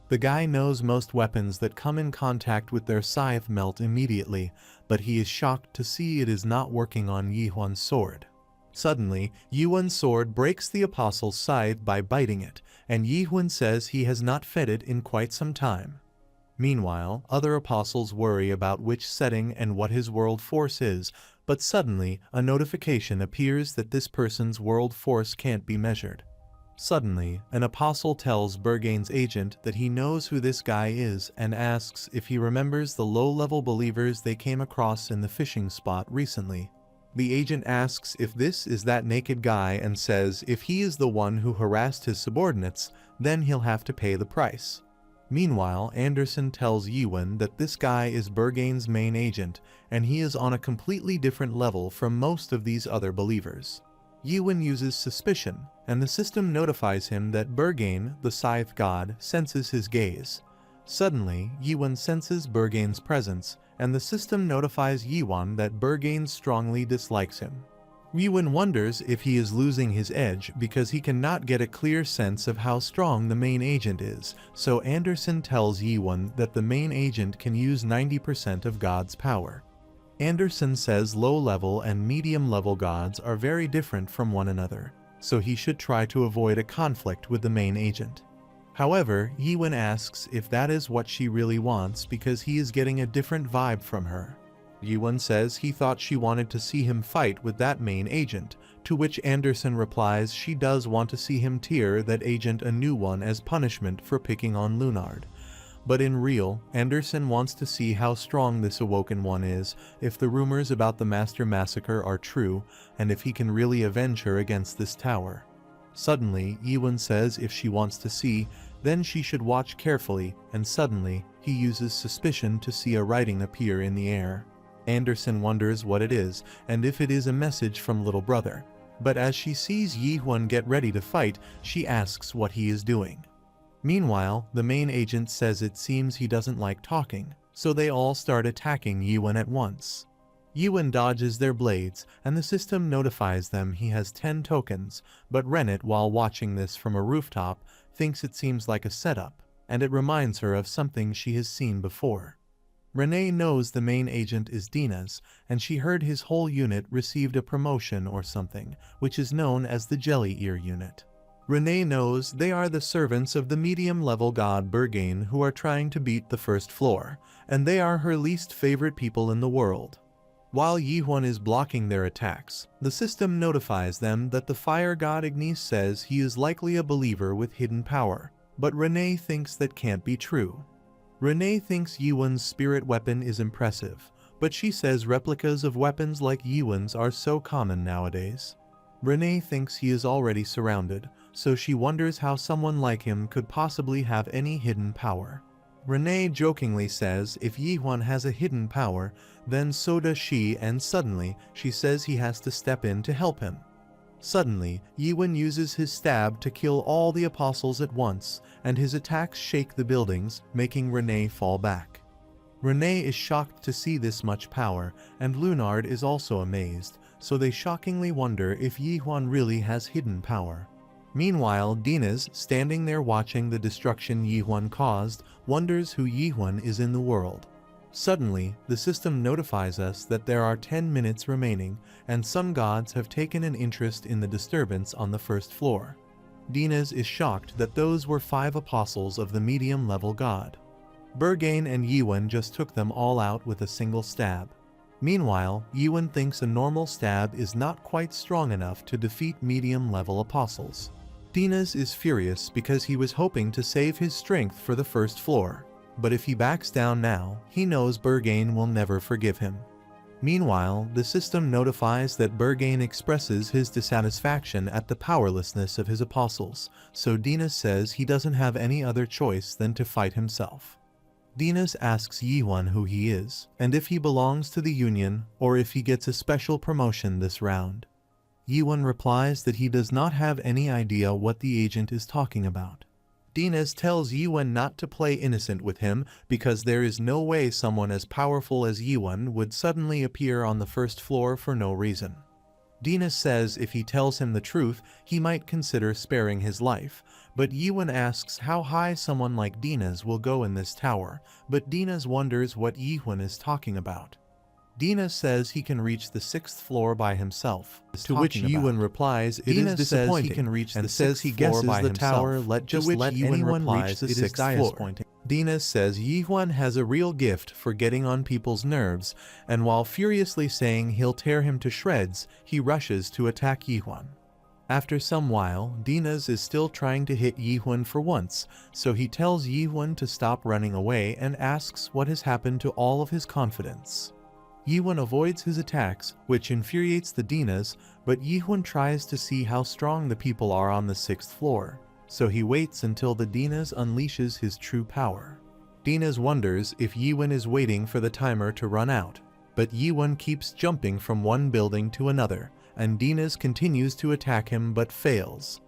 Speaker 1: The guy knows most weapons that come in contact with their scythe melt immediately, but he is shocked to see it is not working on Yihun's sword. Suddenly, Yihun's sword breaks the apostle's scythe by biting it, and Yihun says he has not fed it in quite some time. Meanwhile, other apostles worry about which setting and what his world force is, but suddenly, a notification appears that this person's world force can't be measured. Suddenly, an apostle tells Bergane's agent that he knows who this guy is and asks if he remembers the low-level believers they came across in the fishing spot recently. The agent asks if this is that naked guy and says if he is the one who harassed his subordinates, then he'll have to pay the price. Meanwhile, Anderson tells Yihun that this guy is Bergane's main agent, and he is on a completely different level from most of these other believers. Yihun uses suspicion, and the system notifies him that Bergane, the scythe god, senses his gaze. Suddenly, Yihun senses Bergane's presence, and the system notifies Yihun that Bergane strongly dislikes him. Yihun wonders if he is losing his edge because he cannot get a clear sense of how strong the main agent is, so Anderson tells Yihun that the main agent can use 90% of God's power. Anderson says low-level and medium-level gods are very different from one another, so he should try to avoid a conflict with the main agent. However, Yihun asks if that is what she really wants because he is getting a different vibe from her. Yihun says he thought she wanted to see him fight with that main agent, to which Anderson replies she does want to see him tear that agent a new one as punishment for picking on Lunard. But in real, Anderson wants to see how strong this awoken one is, if the rumors about the Master Massacre are true, and if he can really avenge her against this tower. Suddenly, Yihun says if she wants to see, then she should watch carefully, and suddenly, he uses suspicion to see a writing appear in the air. Anderson wonders what it is, and if it is a message from little brother. But as she sees Yihun get ready to fight, she asks what he is doing. Meanwhile, the main agent says it seems he doesn't like talking, so they all start attacking Yihun at once. Yihun dodges their blades, and the system notifies them he has 10 tokens, but Rennet, while watching this from a rooftop, thinks it seems like a setup, and it reminds her of something she has seen before. Renee knows the main agent is Dina's, and she heard his whole unit received a promotion or something, which is known as the Jelly Ear unit. Renee knows they are the servants of the medium-level god Bergane who are trying to beat the first floor, and they are her least favorite people in the world. While Yihun is blocking their attacks, the system notifies them that the fire god Ignis says he is likely a believer with hidden power, but Renee thinks that can't be true. Renee thinks Yihun's spirit weapon is impressive, but she says replicas of weapons like Yihun's are so common nowadays. Renee thinks he is already surrounded, so she wonders how someone like him could possibly have any hidden power. Renee jokingly says if Yihun has a hidden power, then so does she, and suddenly, she says he has to step in to help him. Suddenly, Yihun uses his stab to kill all the apostles at once, and his attacks shake the buildings, making Renee fall back. Renee is shocked to see this much power, and Lunard is also amazed, so they shockingly wonder if Yihun really has hidden power. Meanwhile, Dina's, standing there watching the destruction Yihun caused, wonders who Yihun is in the world. Suddenly, the system notifies us that there are 10 minutes remaining, and some gods have taken an interest in the disturbance on the first floor. Dina's is shocked that those were 5 apostles of the medium-level god. Bergane and Yihun just took them all out with a single stab. Meanwhile, Yihun thinks a normal stab is not quite strong enough to defeat medium-level apostles. Dina's is furious because he was hoping to save his strength for the first floor, but if he backs down now, he knows Bergane will never forgive him. Meanwhile, the system notifies that Bergane expresses his dissatisfaction at the powerlessness of his apostles, so Dina's says he doesn't have any other choice than to fight himself. Dina's asks Yihun who he is, and if he belongs to the Union, or if he gets a special promotion this round. Yihun replies that he does not have any idea what the agent is talking about. Dinas tells Yiwen not to play innocent with him because there is no way someone as powerful as Yiwen would suddenly appear on the first floor for no reason. Dinas says if he tells him the truth, he might consider sparing his life, but Yiwen asks how high someone like Dinas will go in this tower, but Dinas wonders what Yiwen is talking about. Dinas says he can reach the 6th floor by himself, to which Yiwen replies it is disappointing, he can reach and says he guesses the tower, let anyone reach the 6th floor. Dinas says Yiwen has a real gift for getting on people's nerves, and while furiously saying he'll tear him to shreds, he rushes to attack Yiwen. After some while, Dinas is still trying to hit Yiwen for once, so he tells Yiwen to stop running away and asks what has happened to all of his confidence. Yiwen avoids his attacks, which infuriates the Dinas, but Yiwen tries to see how strong the people are on the 6th floor, so he waits until the Dinas unleashes his true power. Dinas wonders if Yiwen is waiting for the timer to run out, but Yiwen keeps jumping from one building to another, and Dinas continues to attack him but fails.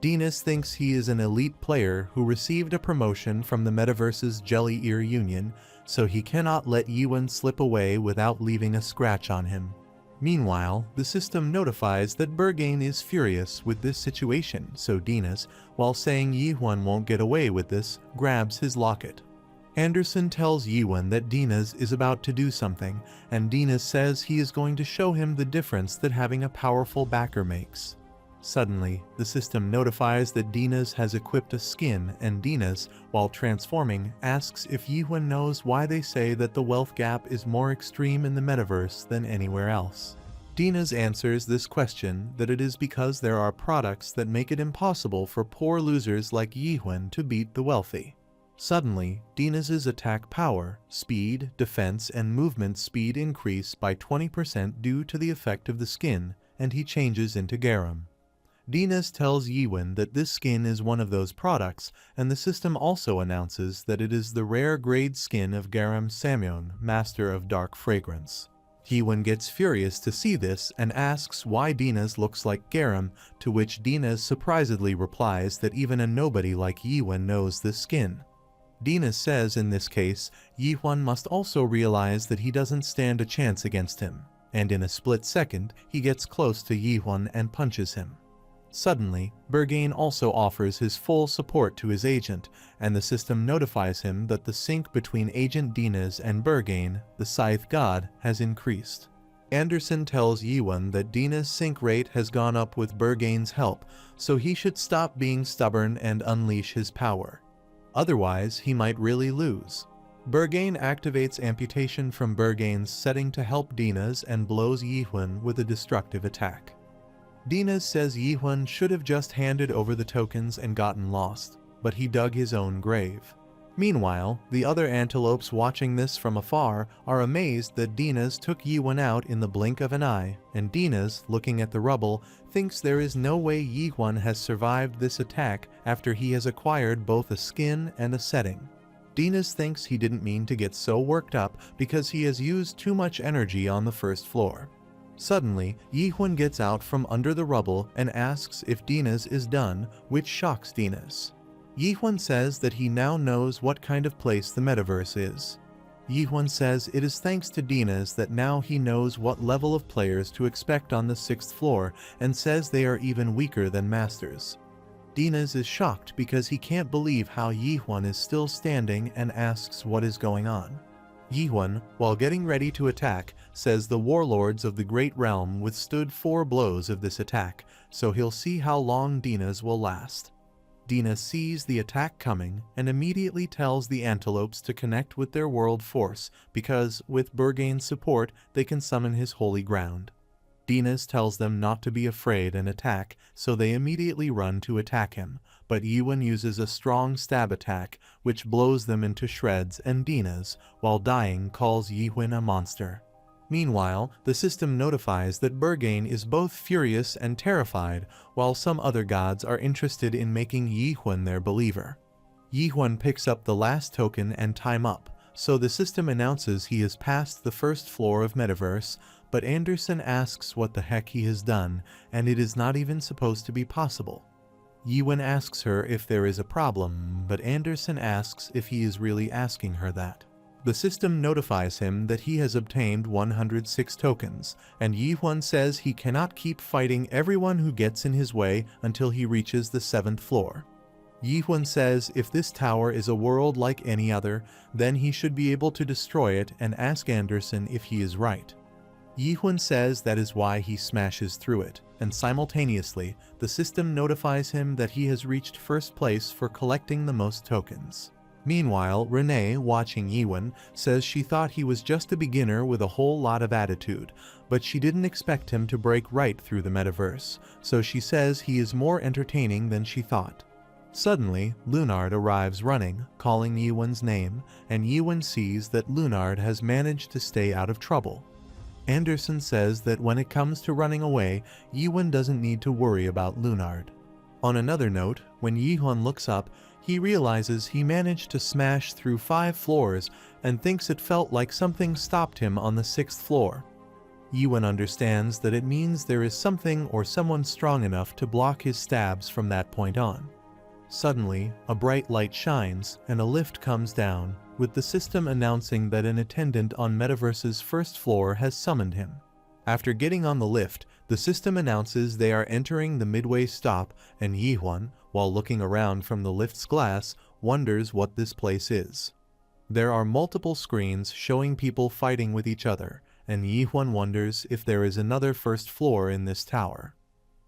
Speaker 1: Dinas thinks he is an elite player who received a promotion from the Metaverse's Jelly Ear Union, so he cannot let Yiwen slip away without leaving a scratch on him. Meanwhile, the system notifies that Berghain is furious with this situation, so Dinas, while saying Yiwen won't get away with this, grabs his locket. Anderson tells Yiwen that Dinas is about to do something, and Dinas says he is going to show him the difference that having a powerful backer makes. Suddenly, the system notifies that Dinas has equipped a skin, and Dinas, while transforming, asks if Yiwen knows why they say that the wealth gap is more extreme in the metaverse than anywhere else. Dinas answers this question that it is because there are products that make it impossible for poor losers like Yiwen to beat the wealthy. Suddenly, Dinas's attack power, speed, defense, and movement speed increase by 20% due to the effect of the skin, and he changes into Garam. Dinas tells Yiwen that this skin is one of those products, and the system also announces that it is the rare grade skin of Garam Samyon, Master of Dark Fragrance. Yiwen gets furious to see this and asks why Dinas looks like Garam, to which Dinas surprisedly replies that even a nobody like Yiwen knows this skin. Dinas says in this case, Yiwen must also realize that he doesn't stand a chance against him, and in a split second, he gets close to Yiwen and punches him. Suddenly, Berghain also offers his full support to his agent, and the system notifies him that the sync between Agent Dinas and Berghain, the Scythe God, has increased. Anderson tells Yiwen that Dinas' sync rate has gone up with Berghain's help, so he should stop being stubborn and unleash his power. Otherwise, he might really lose. Berghain activates amputation from Berghain's setting to help Dinas and blows Yiwen with a destructive attack. Dinas says Yiwen should have just handed over the tokens and gotten lost, but he dug his own grave. Meanwhile, the other antelopes watching this from afar are amazed that Dinas took Yiwen out in the blink of an eye, and Dinas, looking at the rubble, thinks there is no way Yiwen has survived this attack after he has acquired both a skin and a setting. Dinas thinks he didn't mean to get so worked up because he has used too much energy on the first floor. Suddenly, Yiwen gets out from under the rubble and asks if Dinas is done, which shocks Dinas. Yiwen says that he now knows what kind of place the metaverse is. Yiwen says it is thanks to Dinas that now he knows what level of players to expect on the 6th floor, and says they are even weaker than masters. Dinas is shocked because he can't believe how Yiwen is still standing and asks what is going on. Yiwen, while getting ready to attack, says the warlords of the Great Realm withstood 4 blows of this attack, so he'll see how long Dinas will last. Dinas sees the attack coming and immediately tells the antelopes to connect with their world force because, with Berghain's support, they can summon his holy ground. Dinas tells them not to be afraid and attack, so they immediately run to attack him, but Yiwen uses a strong stab attack, which blows them into shreds, and Dinas, while dying, calls Yiwen a monster. Meanwhile, the system notifies that Berghain is both furious and terrified, while some other gods are interested in making Yiwen their believer. Yiwen picks up the last token and time up, so the system announces he has passed the first floor of Metaverse, but Anderson asks what the heck he has done, and it is not even supposed to be possible. Yiwen asks her if there is a problem, but Anderson asks if he is really asking her that. The system notifies him that he has obtained 106 tokens, and Yiwen says he cannot keep fighting everyone who gets in his way until he reaches the 7th floor. Yiwen says if this tower is a world like any other, then he should be able to destroy it, and ask Anderson if he is right. Yiwen says that is why he smashes through it, and simultaneously, the system notifies him that he has reached first place for collecting the most tokens. Meanwhile, Renee, watching Yiwen, says she thought he was just a beginner with a whole lot of attitude, but she didn't expect him to break right through the metaverse, so she says he is more entertaining than she thought. Suddenly, Lunard arrives running, calling Yiwen's name, and Yiwen sees that Lunard has managed to stay out of trouble. Anderson says that when it comes to running away, Yiwen doesn't need to worry about Lunard. On another note, when Yiwen looks up, he realizes he managed to smash through 5 floors and thinks it felt like something stopped him on the 6th floor. Yiwen understands that it means there is something or someone strong enough to block his stabs from that point on. Suddenly, a bright light shines and a lift comes down, with the system announcing that an attendant on Metaverse's 1st floor has summoned him. After getting on the lift, the system announces they are entering the midway stop, and Yiwen, while looking around from the lift's glass, wonders what this place is. There are multiple screens showing people fighting with each other, and Yiwen wonders if there is another 1st floor in this tower.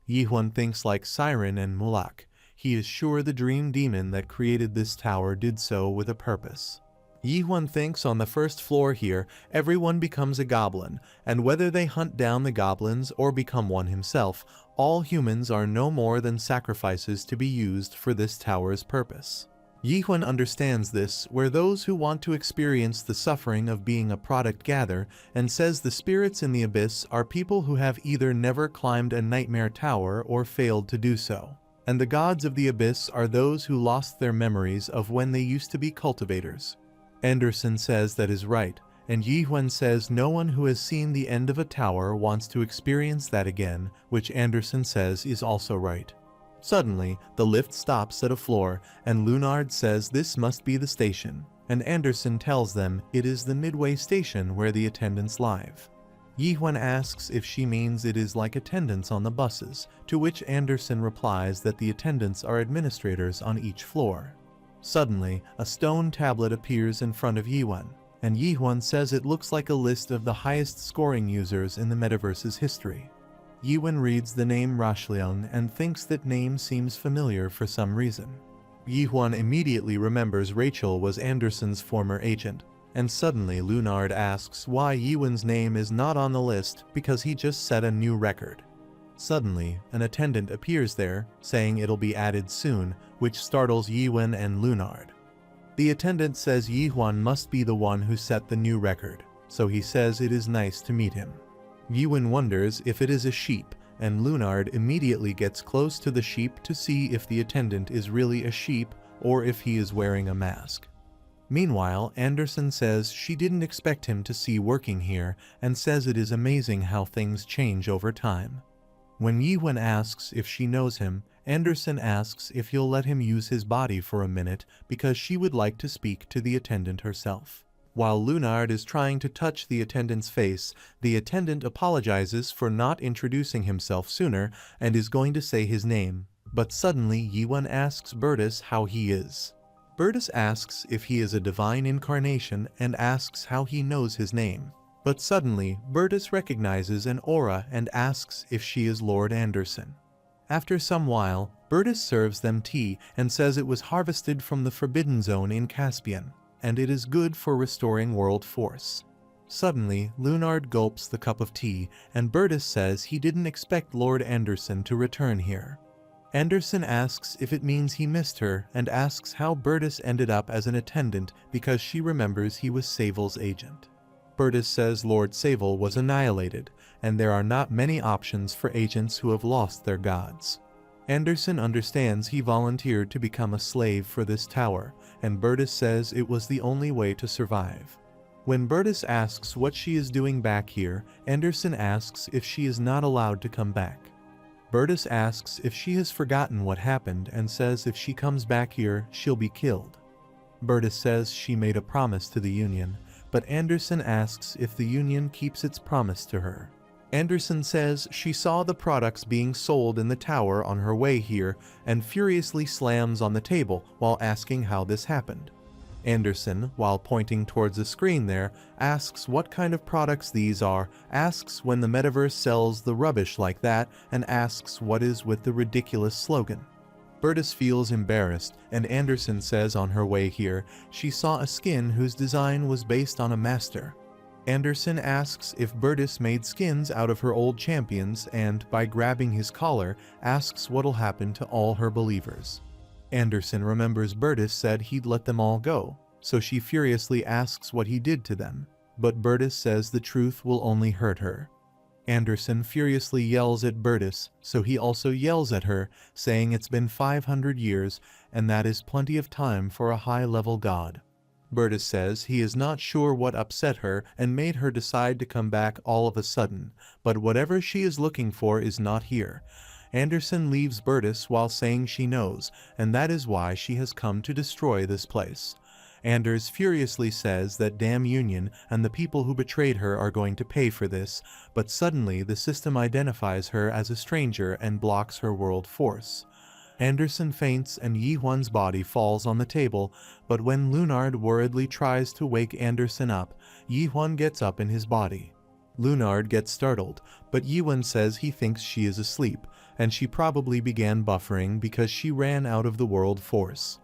Speaker 1: Yiwen thinks like Siren and Mulak. He is sure the dream demon that created this tower did so with a purpose. Yiwen thinks on the 1st floor here, everyone becomes a goblin, and whether they hunt down the goblins or become one himself, all humans are no more than sacrifices to be used for this tower's purpose. Yiwen understands this, where those who want to experience the suffering of being a product gather, and says the spirits in the abyss are people who have either never climbed a nightmare tower or failed to do so. And the gods of the abyss are those who lost their memories of when they used to be cultivators. Anderson says that is right, and Yiwen says no one who has seen the end of a tower wants to experience that again, which Anderson says is also right. Suddenly, the lift stops at a floor, and Lunard says this must be the station, and Anderson tells them it is the midway station where the attendants live. Yiwen asks if she means it is like attendants on the buses, to which Anderson replies that the attendants are administrators on each floor. Suddenly, a stone tablet appears in front of Yiwen, and Yiwen says it looks like a list of the highest scoring users in the metaverse's history. Yiwen reads the name Rashlian and thinks that name seems familiar for some reason. Yiwen immediately remembers Rachel was Anderson's former agent, and suddenly Lunard asks why Yiwen's name is not on the list because he just set a new record. Suddenly, an attendant appears there, saying it'll be added soon, which startles Yiwen and Lunard. The attendant says Yiwen must be the one who set the new record, so he says it is nice to meet him. Yiwen wonders if it is a sheep, and Lunard immediately gets close to the sheep to see if the attendant is really a sheep or if he is wearing a mask. Meanwhile, Anderson says she didn't expect him to see working here and says it is amazing how things change over time. When Yiwen asks if she knows him, Anderson asks if he'll let him use his body for a minute because she would like to speak to the attendant herself. While Lunard is trying to touch the attendant's face, the attendant apologizes for not introducing himself sooner and is going to say his name, but suddenly Yiwen asks Bertus how he is. Bertus asks if he is a divine incarnation and asks how he knows his name. But suddenly, Bertus recognizes an aura and asks if she is Lord Anderson. After some while, Bertus serves them tea and says it was harvested from the Forbidden Zone in Caspian, and it is good for restoring world force. Suddenly, Lunard gulps the cup of tea, and Bertus says he didn't expect Lord Anderson to return here. Anderson asks if it means he missed her and asks how Bertus ended up as an attendant because she remembers he was Savel's agent. Bertus says Lord Savel was annihilated, and there are not many options for agents who have lost their gods. Anderson understands he volunteered to become a slave for this tower, and Bertus says it was the only way to survive. When Bertus asks what she is doing back here, Anderson asks if she is not allowed to come back. Bertus asks if she has forgotten what happened and says if she comes back here, she'll be killed. Bertus says she made a promise to the Union, but Anderson asks if the Union keeps its promise to her. Anderson says she saw the products being sold in the tower on her way here and furiously slams on the table while asking how this happened. Anderson, while pointing towards a screen there, asks what kind of products these are, asks when the metaverse sells the rubbish like that, and asks what is with the ridiculous slogan. Bertus feels embarrassed, and Anderson says on her way here she saw a skin whose design was based on a master. Anderson asks if Bertus made skins out of her old champions and, by grabbing his collar, asks what'll happen to all her believers. Anderson remembers Bertus said he'd let them all go, so she furiously asks what he did to them, but Bertus says the truth will only hurt her. Anderson furiously yells at Bertus, so he also yells at her, saying it's been 500 years, and that is plenty of time for a high-level god. Bertus says he is not sure what upset her and made her decide to come back all of a sudden, but whatever she is looking for is not here. Anderson leaves Bertus while saying she knows, and that is why she has come to destroy this place. Anders furiously says that damn Union and the people who betrayed her are going to pay for this, but suddenly the system identifies her as a stranger and blocks her world force. Anderson faints and Yi-Hwan's body falls on the table, but when Lunard worriedly tries to wake Anderson up, Yi-Hwan gets up in his body. Lunard gets startled, but Yi-Hwan says he thinks she is asleep, and she probably began buffering because she ran out of the world force.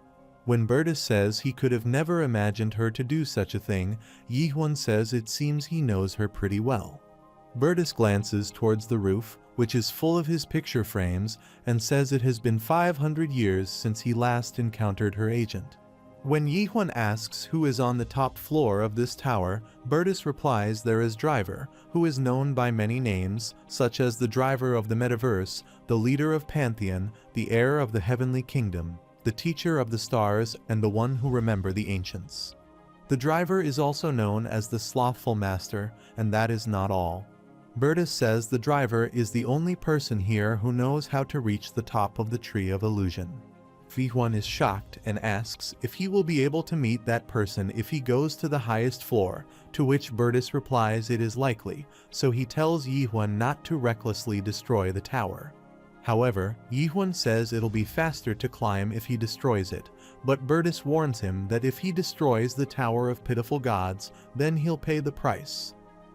Speaker 1: When Bertus says he could have never imagined her to do such a thing, Yi-Hwan says it seems he knows her pretty well. Bertus glances towards the roof, which is full of his picture frames, and says it has been 500 years since he last encountered her agent. When Yi-Hwan asks who is on the top floor of this tower, Bertus replies there is Driver, who is known by many names, such as the Driver of the Metaverse, the Leader of Pantheon, the Heir of the Heavenly Kingdom, the Teacher of the Stars, and the One who remember the Ancients. The Driver is also known as the Slothful Master, and that is not all. Bertus says the Driver is the only person here who knows how to reach the top of the Tree of Illusion. Yi-Hwan is shocked and asks if he will be able to meet that person if he goes to the highest floor, to which Bertus replies it is likely, so he tells Yi-Hwan not to recklessly destroy the tower. However, Yi-Hwan says it'll be faster to climb if he destroys it, but Bertus warns him that if he destroys the Tower of Pitiful Gods, then he'll pay the price.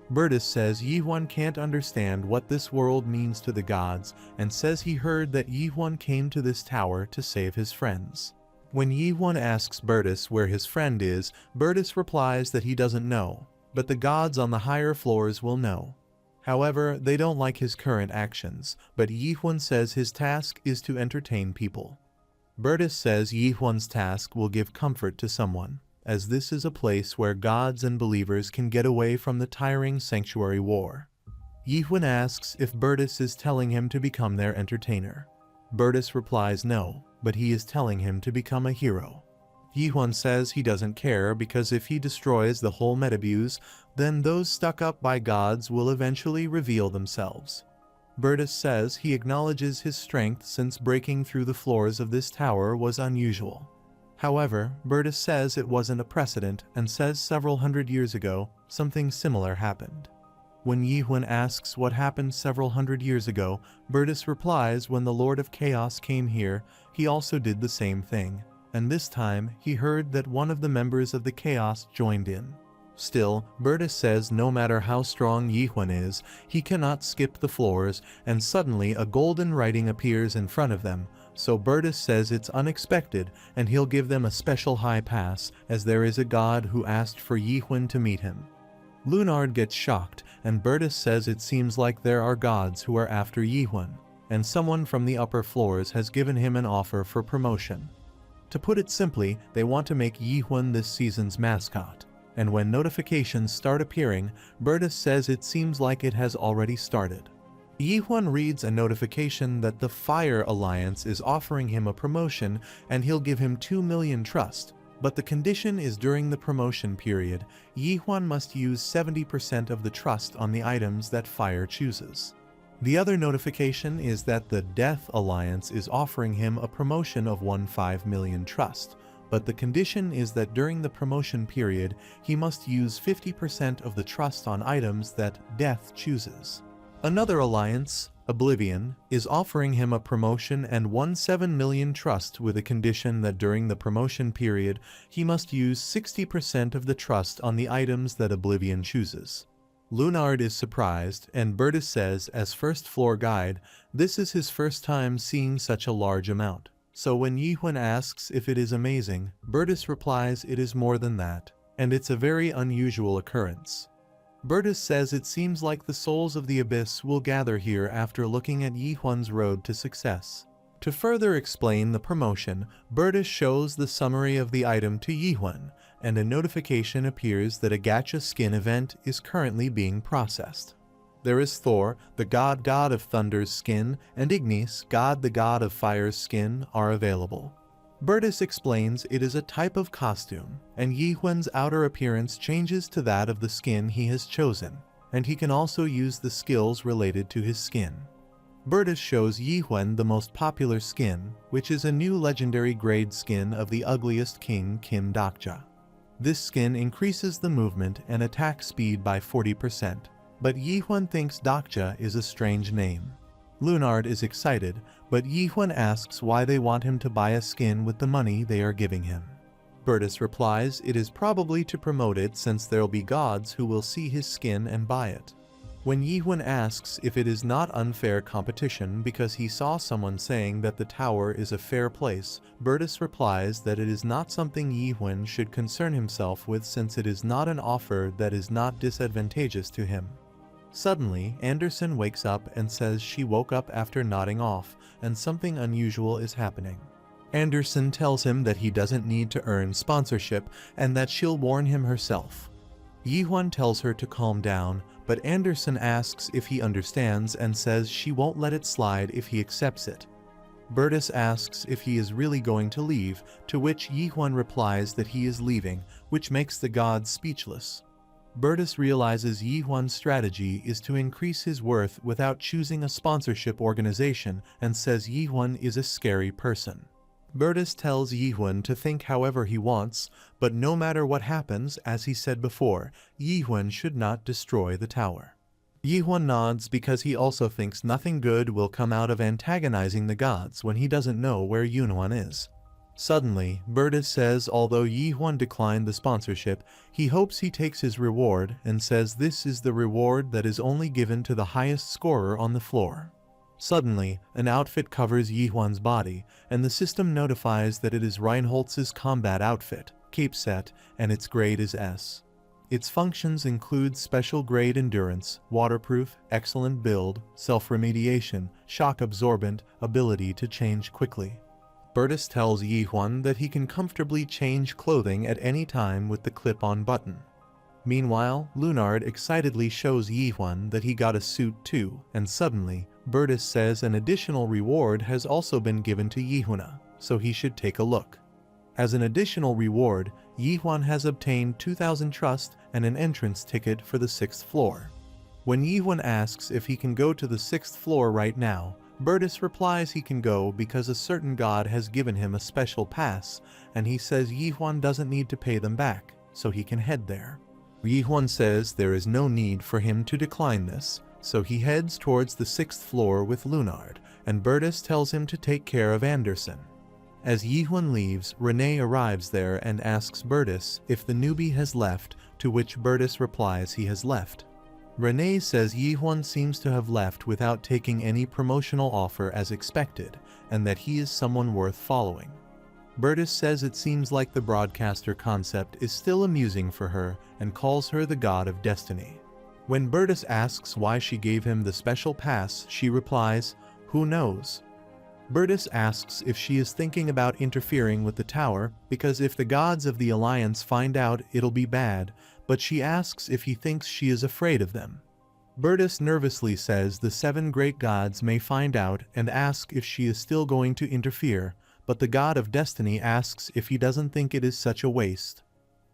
Speaker 1: Bertus says Yi-Hwan can't understand what this world means to the gods, and says he heard that Yi-Hwan came to this tower to save his friends. When Yi-Hwan asks Bertus where his friend is, Bertus replies that he doesn't know, but the gods on the higher floors will know. However, they don't like his current actions, but Yi-Hwan says his task is to entertain people. Bertus says Yi-Hwan's task will give comfort to someone, as this is a place where gods and believers can get away from the tiring sanctuary war. Yi-Hwan asks if Bertus is telling him to become their entertainer. Bertus replies no, but he is telling him to become a hero. Yi-Hwan says he doesn't care because if he destroys the whole Metabuse, then those stuck up by gods will eventually reveal themselves. Bertus says he acknowledges his strength since breaking through the floors of this tower was unusual. However, Bertus says it wasn't a precedent and says several hundred years ago, something similar happened. When Yi-Hwan asks what happened several hundred years ago, Bertus replies when the Lord of Chaos came here, he also did the same thing, and this time he heard that one of the members of the Chaos joined in. Still, Bertus says no matter how strong Yi-Hwan is, he cannot skip the floors, and suddenly a golden writing appears in front of them, so Bertus says it's unexpected and he'll give them a special high pass, as there is a god who asked for Yi-Hwan to meet him. Lunard gets shocked, and Bertus says it seems like there are gods who are after Yi-Hwan, and someone from the upper floors has given him an offer for promotion. To put it simply, they want to make Yi-Hwan this season's mascot, and when notifications start appearing, Bertus says it seems like it has already started. Yi-Hwan reads a notification that the Fire Alliance is offering him a promotion and he'll give him 2 million trust, but the condition is during the promotion period, Yi-Hwan must use 70% of the trust on the items that Fire chooses. The other notification is that the Death Alliance is offering him a promotion of 15 million trust, but the condition is that during the promotion period, he must use 50% of the trust on items that Death chooses. Another alliance, Oblivion, is offering him a promotion and 17 million trust with a condition that during the promotion period, he must use 60% of the trust on the items that Oblivion chooses. Lunard is surprised, and Bertus says, as first floor guide, this is his first time seeing such a large amount. So when Yihun asks if it is amazing, Bertus replies it is more than that, and it's a very unusual occurrence. Bertus says it seems like the souls of the abyss will gather here after looking at Yihun's road to success. To further explain the promotion, Bertus shows the summary of the item to Yihun, and a notification appears that a gacha skin event is currently being processed. There is Thor, the god of thunder's skin, and Ignis, the god of fire's skin, are available. Bertus explains it is a type of costume, and Yihun's outer appearance changes to that of the skin he has chosen, and he can also use the skills related to his skin. Bertus shows Yihun the most popular skin, which is a new legendary grade skin of the ugliest king Kim Dokja. This skin increases the movement and attack speed by 40%, but Yihun thinks Dokja is a strange name. Lunard is excited, but Yihun asks why they want him to buy a skin with the money they are giving him. Bertus replies it is probably to promote it since there'll be gods who will see his skin and buy it. When Yihun asks if it is not unfair competition because he saw someone saying that the tower is a fair place, Bertus replies that it is not something Yihun should concern himself with since it is not an offer that is not disadvantageous to him. Suddenly, Anderson wakes up and says she woke up after nodding off, and something unusual is happening. Anderson tells him that he doesn't need to earn sponsorship and that she'll warn him herself. Yihun tells her to calm down, but Anderson asks if he understands and says she won't let it slide if he accepts it. Bertus asks if he is really going to leave, to which Yihun replies that he is leaving, which makes the gods speechless. Bertus realizes Yihun's strategy is to increase his worth without choosing a sponsorship organization and says Yihun is a scary person. Bertus tells Yihun to think however he wants, but no matter what happens, as he said before, Yihun should not destroy the tower. Yihun nods because he also thinks nothing good will come out of antagonizing the gods when he doesn't know where Yunwan is. Suddenly, Bertus says although Yihun declined the sponsorship, he hopes he takes his reward and says this is the reward that is only given to the highest scorer on the floor. Suddenly, an outfit covers Yihun's body, and the system notifies that it is Reinholtz's combat outfit, cape set, and its grade is S. Its functions include special grade endurance, waterproof, excellent build, self-remediation, shock absorbent, ability to change quickly. Bertus tells Yihun that he can comfortably change clothing at any time with the clip-on button. Meanwhile, Lunard excitedly shows Yihun that he got a suit too, and suddenly, Bertus says an additional reward has also been given to Yihuna, so he should take a look. As an additional reward, Yihun has obtained 2,000 trust and an entrance ticket for the 6th floor. When Yihun asks if he can go to the 6th floor right now, Bertus replies he can go because a certain god has given him a special pass, and he says Yihun doesn't need to pay them back, so he can head there. Yihun says there is no need for him to decline this, so he heads towards the 6th floor with Lunard, and Bertus tells him to take care of Anderson. As Yihun leaves, Renee arrives there and asks Bertus if the newbie has left, to which Bertus replies he has left. Renee says Yihun seems to have left without taking any promotional offer as expected, and that he is someone worth following. Bertus says it seems like the broadcaster concept is still amusing for her and calls her the god of destiny. When Bertus asks why she gave him the special pass, she replies, "Who knows?" Bertus asks if she is thinking about interfering with the tower, because if the gods of the Alliance find out it'll be bad, but she asks if he thinks she is afraid of them. Bertus nervously says the 7 great gods may find out and ask if she is still going to interfere, but the god of destiny asks if he doesn't think it is such a waste.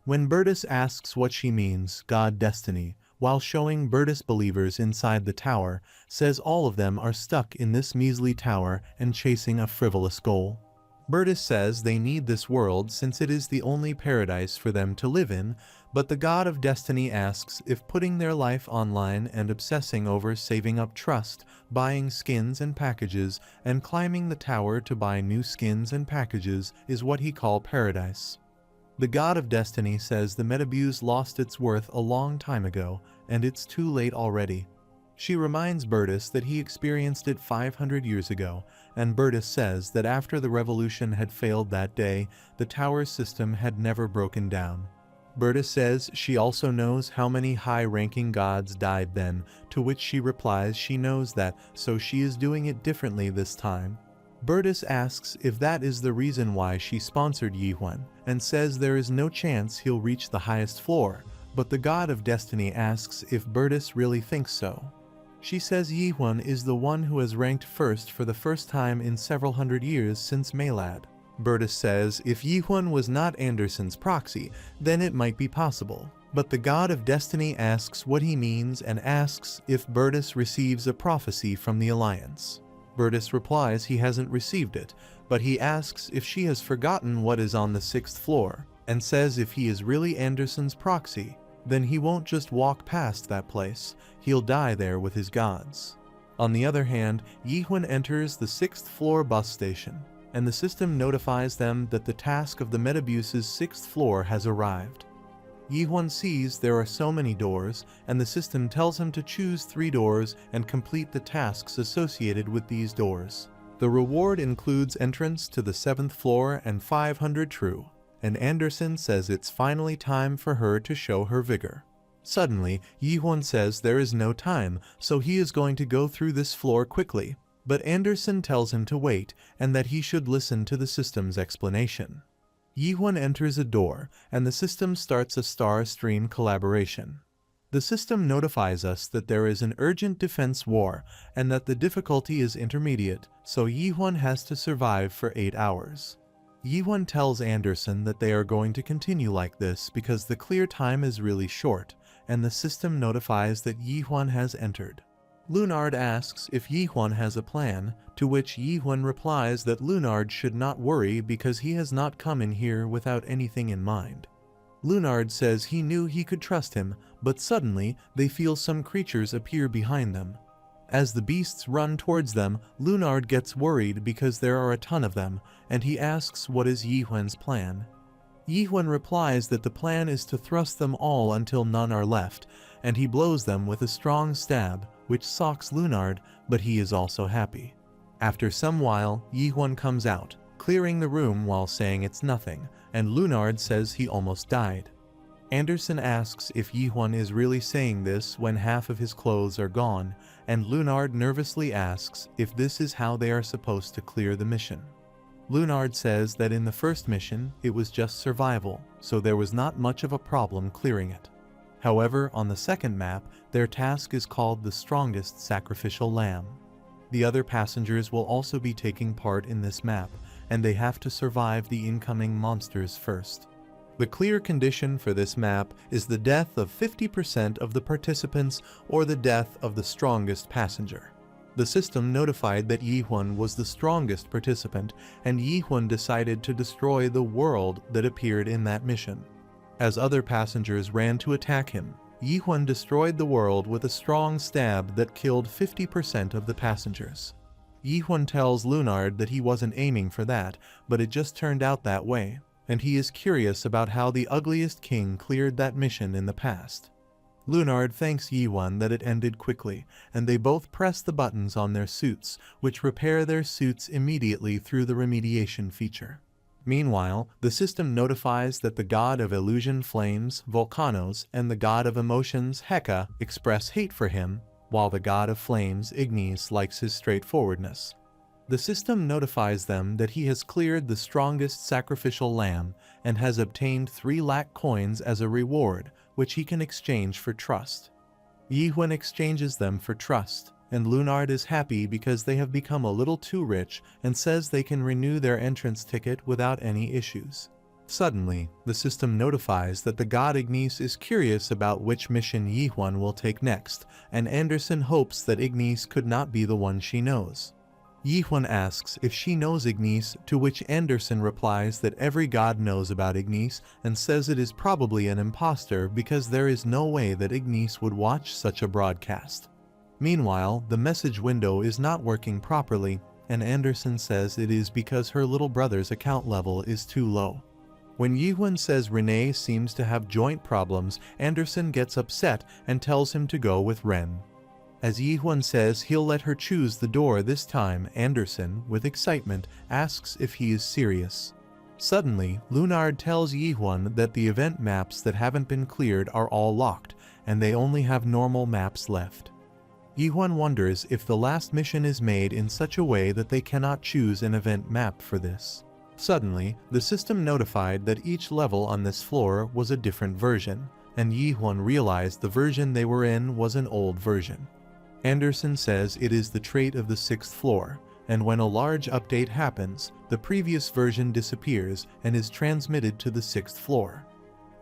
Speaker 1: When Bertus asks what she means, god destiny, while showing Burtis believers inside the tower, says all of them are stuck in this measly tower and chasing a frivolous goal. Burtis says they need this world since it is the only paradise for them to live in, but the god of destiny asks if putting their life online and obsessing over saving up trust, buying skins and packages, and climbing the tower to buy new skins and packages is what he call paradise. The god of destiny says the Metabuse lost its worth a long time ago, and it's too late already. She reminds Burtis that he experienced it 500 years ago, and Burtis says that after the revolution had failed that day, the tower system had never broken down. Burtis says she also knows how many high-ranking gods died then, to which she replies she knows that, so she is doing it differently this time. Burtis asks if that is the reason why she sponsored Yihun, and says there is no chance he'll reach the highest floor, but the god of destiny asks if Burtis really thinks so. She says Yihun is the one who has ranked first for the first time in several hundred years since Maylad. Burtis says if Yihun was not Anderson's proxy, then it might be possible. But the god of destiny asks what he means and asks if Burtis receives a prophecy from the Alliance. Burtis replies he hasn't received it, but he asks if she has forgotten what is on the 6th floor, and says if he is really Anderson's proxy, then he won't just walk past that place, he'll die there with his gods. On the other hand, Yihun enters the 6th floor bus station, and the system notifies them that the task of the Metabuse's 6th floor has arrived. Yihun sees there are so many doors, and the system tells him to choose 3 doors and complete the tasks associated with these doors. The reward includes entrance to the 7th floor and 500 true. And Anderson says it's finally time for her to show her vigor. Suddenly, Yihun says there is no time, so he is going to go through this floor quickly, but Anderson tells him to wait and that he should listen to the system's explanation. Yihun enters a door, and the system starts a Star Stream collaboration. The system notifies us that there is an urgent defense war, and that the difficulty is intermediate, so Yihun has to survive for 8 hours. Yihun tells Anderson that they are going to continue like this because the clear time is really short, and the system notifies that Yihun has entered. Lunard asks if Yihun has a plan, to which Yihun replies that Lunard should not worry because he has not come in here without anything in mind. Lunard says he knew he could trust him, but suddenly they feel some creatures appear behind them. As the beasts run towards them, Lunard gets worried because there are a ton of them, and he asks what is Yihun's plan. Yihun replies that the plan is to thrust them all until none are left, and he blows them with a strong stab, which socks Lunard, but he is also happy. After some while, Yihun comes out, clearing the room while saying it's nothing, and Lunard says he almost died. Anderson asks if Yihun is really saying this when half of his clothes are gone, and Lunard nervously asks if this is how they are supposed to clear the mission. Lunard says that in the first mission, it was just survival, so there was not much of a problem clearing it. However, on the second map, their task is called the Strongest Sacrificial Lamb. The other passengers will also be taking part in this map, and they have to survive the incoming monsters first. The clear condition for this map is the death of 50% of the participants or the death of the strongest passenger. The system notified that Yihun was the strongest participant, and Yihun decided to destroy the world that appeared in that mission. As other passengers ran to attack him, Yihun destroyed the world with a strong stab that killed 50% of the passengers. Yihun tells Lunard that he wasn't aiming for that, but it just turned out that way, and he is curious about how the ugliest king cleared that mission in the past. Lunard thanks Yihun that it ended quickly, and they both press the buttons on their suits, which repair their suits immediately through the remediation feature. Meanwhile, the system notifies that the god of illusion Flames, Volcanos, and the god of emotions, Heka, express hate for him, while the god of flames, Ignis, likes his straightforwardness. The system notifies them that he has cleared the strongest sacrificial lamb and has obtained 3 lakh coins as a reward, which he can exchange for trust. Yihun exchanges them for trust, and Lunard is happy because they have become a little too rich and says they can renew their entrance ticket without any issues. Suddenly, the system notifies that the god Ignis is curious about which mission Yihwan will take next, and Anderson hopes that Ignis could not be the one she knows. Yihwan asks if she knows Ignis, to which Anderson replies that every god knows about Ignis and says it is probably an imposter because there is no way that Ignis would watch such a broadcast. Meanwhile, the message window is not working properly, and Anderson says it is because her little brother's account level is too low. When Yihwan says Renee seems to have joint problems, Anderson gets upset and tells him to go with Ren. As Yihwan says he'll let her choose the door this time, Anderson, with excitement, asks if he is serious. Suddenly, Lunard tells Yihwan that the event maps that haven't been cleared are all locked, and they only have normal maps left. Yihwan wonders if the last mission is made in such a way that they cannot choose an event map for this. Suddenly, the system notified that each level on this floor was a different version, and Yihwan realized the version they were in was an old version. Anderson says it is the trait of the 6th floor, and when a large update happens, the previous version disappears and is transmitted to the 6th floor.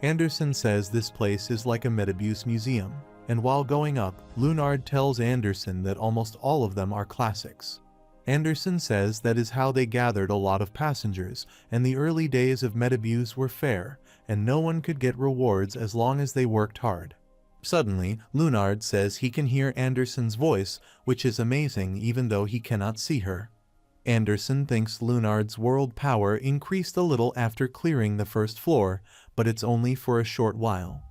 Speaker 1: Anderson says this place is like a Metabuse museum, and while going up, Lunard tells Anderson that almost all of them are classics. Anderson says that is how they gathered a lot of passengers, and the early days of Metabuse were fair, and no one could get rewards as long as they worked hard. Suddenly, Lunard says he can hear Anderson's voice, which is amazing even though he cannot see her. Anderson thinks Lunard's world power increased a little after clearing the 1st floor, but it's only for a short while.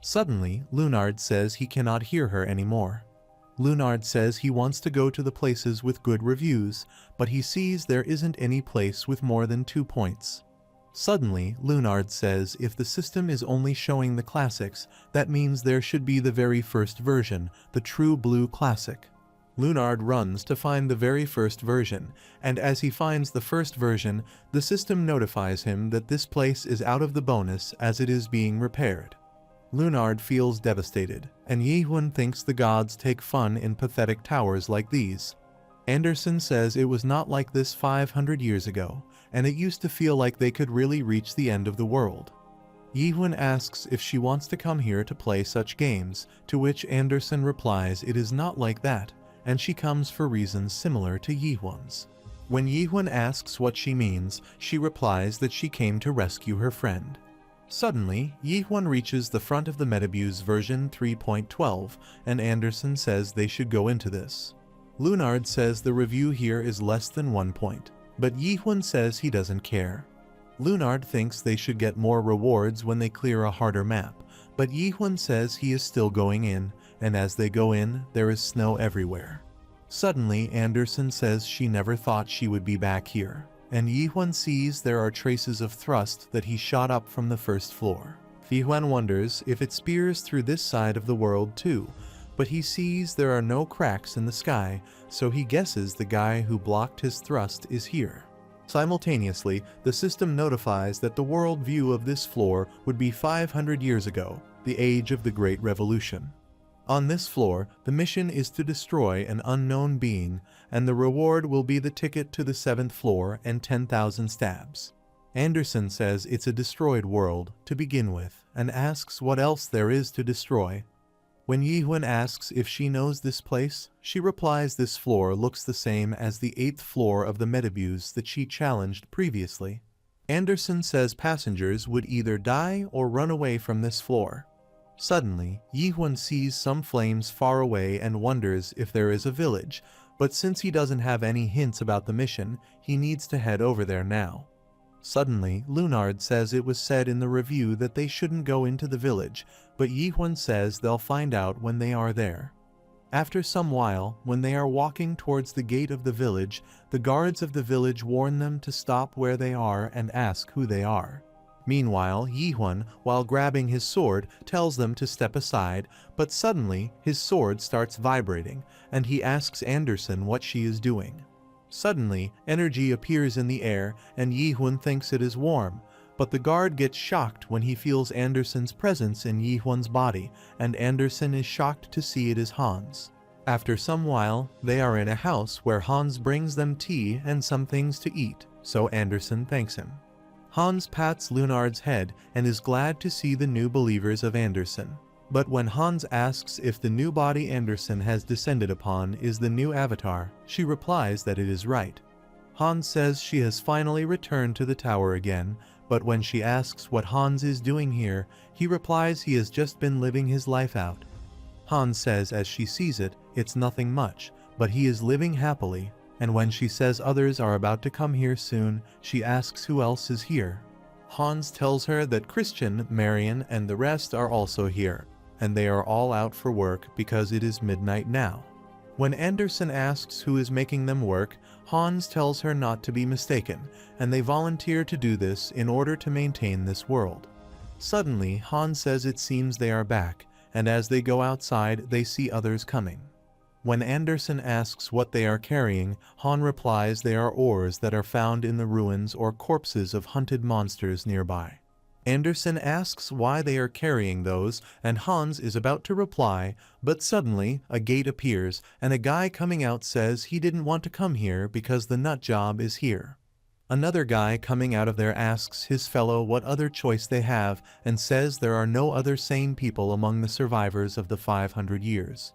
Speaker 1: Suddenly, Lunard says he cannot hear her anymore. Lunard says he wants to go to the places with good reviews, but he sees there isn't any place with more than 2 points. Suddenly, Lunard says if the system is only showing the classics, that means there should be the very first version, the true blue classic. Lunard runs to find the very first version, and as he finds the first version, the system notifies him that this place is out of the bonus as it is being repaired. Lunard feels devastated, and Yihwan thinks the gods take fun in pathetic towers like these. Anderson says it was not like this 500 years ago, and it used to feel like they could really reach the end of the world. Yihwan asks if she wants to come here to play such games, to which Anderson replies it is not like that, and she comes for reasons similar to Yihwan's. When Yihwan asks what she means, she replies that she came to rescue her friend. Suddenly, Yihwan reaches the front of the Metabuse version 3.12, and Anderson says they should go into this. Lunard says the review here is less than 1 point, but Yihwan says he doesn't care. Lunard thinks they should get more rewards when they clear a harder map, but Yihwan says he is still going in, and as they go in, there is snow everywhere. Suddenly, Anderson says she never thought she would be back here, and Yihwan sees there are traces of thrust that he shot up from the 1st floor. Yihwan wonders if it spears through this side of the world too, but he sees there are no cracks in the sky, so he guesses the guy who blocked his thrust is here. Simultaneously, the system notifies that the world view of this floor would be 500 years ago, the age of the Great Revolution. On this floor, the mission is to destroy an unknown being, and the reward will be the ticket to the 7th floor and 10,000 stabs. Anderson says it's a destroyed world, to begin with, and asks what else there is to destroy. When Yihwan asks if she knows this place, she replies this floor looks the same as the 8th floor of the Metabuse that she challenged previously. Anderson says passengers would either die or run away from this floor. Suddenly, Yihwan sees some flames far away and wonders if there is a village, but since he doesn't have any hints about the mission, he needs to head over there now. Suddenly, Lunard says it was said in the review that they shouldn't go into the village, but Yihwan says they'll find out when they are there. After some while, when they are walking towards the gate of the village, the guards of the village warn them to stop where they are and ask who they are. Meanwhile, Yihwan, while grabbing his sword, tells them to step aside, but suddenly his sword starts vibrating, and he asks Anderson what she is doing. Suddenly, energy appears in the air, and Yihwan thinks it is warm, but the guard gets shocked when he feels Anderson's presence in Yihwan's body, and Anderson is shocked to see it is Hans. After some while, they are in a house where Hans brings them tea and some things to eat, so Anderson thanks him. Hans pats Lunard's head and is glad to see the new believers of Anderson. But when Hans asks if the new body Anderson has descended upon is the new avatar, she replies that it is right. Hans says she has finally returned to the tower again, but when she asks what Hans is doing here, he replies he has just been living his life out. Hans says as she sees it, it's nothing much, but he is living happily, and when she says others are about to come here soon, she asks who else is here. Hans tells her that Christian, Marion, and the rest are also here, and they are all out for work because it is midnight now. When Anderson asks who is making them work, Hans tells her not to be mistaken, and they volunteer to do this in order to maintain this world. Suddenly, Hans says it seems they are back, and as they go outside, they see others coming. When Anderson asks what they are carrying, Han replies they are ores that are found in the ruins or corpses of hunted monsters nearby. Anderson asks why they are carrying those, and Hans is about to reply, but suddenly a gate appears, and a guy coming out says he didn't want to come here because the nut job is here. Another guy coming out of there asks his fellow what other choice they have, and says there are no other sane people among the survivors of the 500 years.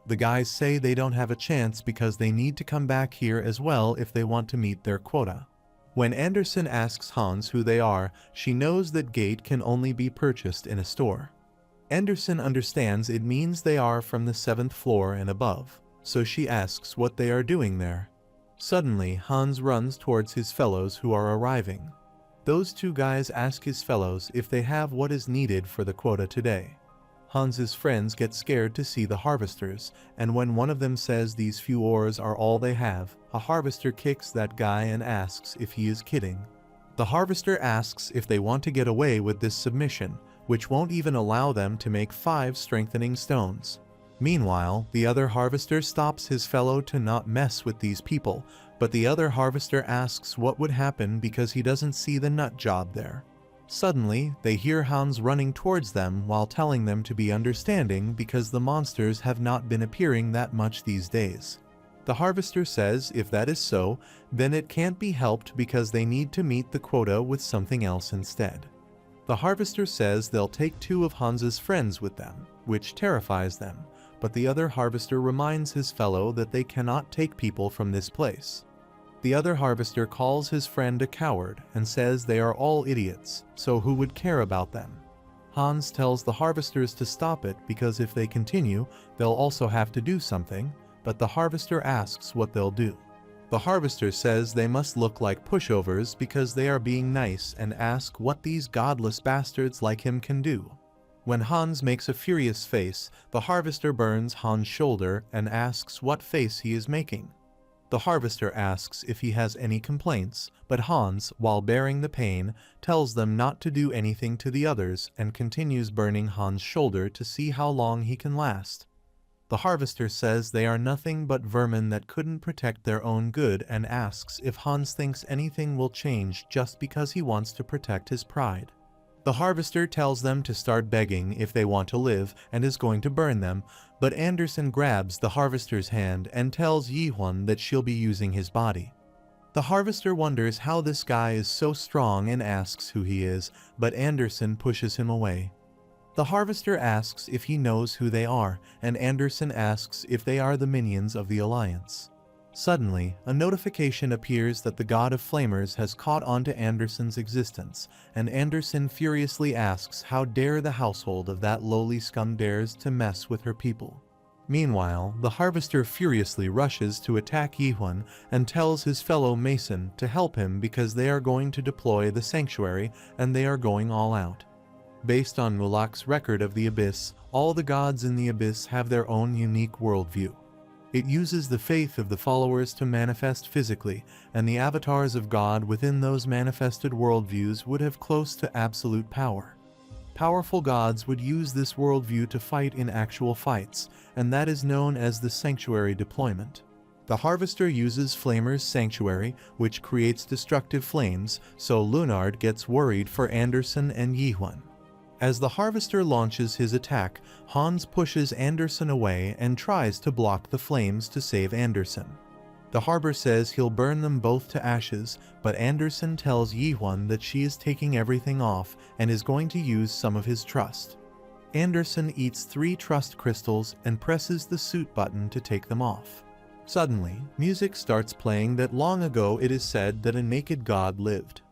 Speaker 1: The guys say they don't have a chance because they need to come back here as well if they want to meet their quota. When Anderson asks Hans who they are, she knows that gate can only be purchased in a store. Anderson understands it means they are from the 7th floor and above, so she asks what they are doing there. Suddenly, Hans runs towards his fellows who are arriving. Those two guys ask his fellows if they have what is needed for the quota today. Hans's friends get scared to see the harvesters, and when one of them says these few ores are all they have, a harvester kicks that guy and asks if he is kidding. The harvester asks if they want to get away with this submission, which won't even allow them to make 5 strengthening stones. Meanwhile, the other harvester stops his fellow to not mess with these people, but the other harvester asks what would happen because he doesn't see the nut job there. Suddenly, they hear Hans running towards them while telling them to be understanding because the monsters have not been appearing that much these days. The harvester says if that is so, then it can't be helped because they need to meet the quota with something else instead. The harvester says they'll take 2 of Hans's friends with them, which terrifies them, but the other harvester reminds his fellow that they cannot take people from this place. The other harvester calls his friend a coward and says they are all idiots, so who would care about them? Hans tells the harvesters to stop it because if they continue, they'll also have to do something, but the harvester asks what they'll do. The harvester says they must look like pushovers because they are being nice and ask what these godless bastards like him can do. When Hans makes a furious face, the harvester burns Hans' shoulder and asks what face he is making. The harvester asks if he has any complaints, but Hans, while bearing the pain, tells them not to do anything to the others and continues burning Hans' shoulder to see how long he can last. The harvester says they are nothing but vermin that couldn't protect their own good and asks if Hans thinks anything will change just because he wants to protect his pride. The harvester tells them to start begging if they want to live and is going to burn them, but Anderson grabs the harvester's hand and tells Yihun that she'll be using his body. The harvester wonders how this guy is so strong and asks who he is, but Anderson pushes him away. The harvester asks if he knows who they are, and Anderson asks if they are the minions of the Alliance. Suddenly, a notification appears that the God of Flamers has caught on to Anderson's existence, and Anderson furiously asks how dare the household of that lowly scum dares to mess with her people. Meanwhile, the harvester furiously rushes to attack Yihun and tells his fellow Mason to help him because they are going to deploy the sanctuary and they are going all out. Based on Mulak's record of the Abyss, all the gods in the Abyss have their own unique worldview. It uses the faith of the followers to manifest physically, and the avatars of God within those manifested worldviews would have close to absolute power. Powerful gods would use this worldview to fight in actual fights, and that is known as the sanctuary deployment. The harvester uses Flamer's sanctuary, which creates destructive flames, so Lunard gets worried for Anderson and Yihun. As the harvester launches his attack, Hans pushes Anderson away and tries to block the flames to save Anderson. The harbor says he'll burn them both to ashes, but Anderson tells Yi-hwan that she is taking everything off and is going to use some of his trust. Anderson eats 3 trust crystals and presses the suit button to take them off. Suddenly, music starts playing that long ago it is said that a naked god lived.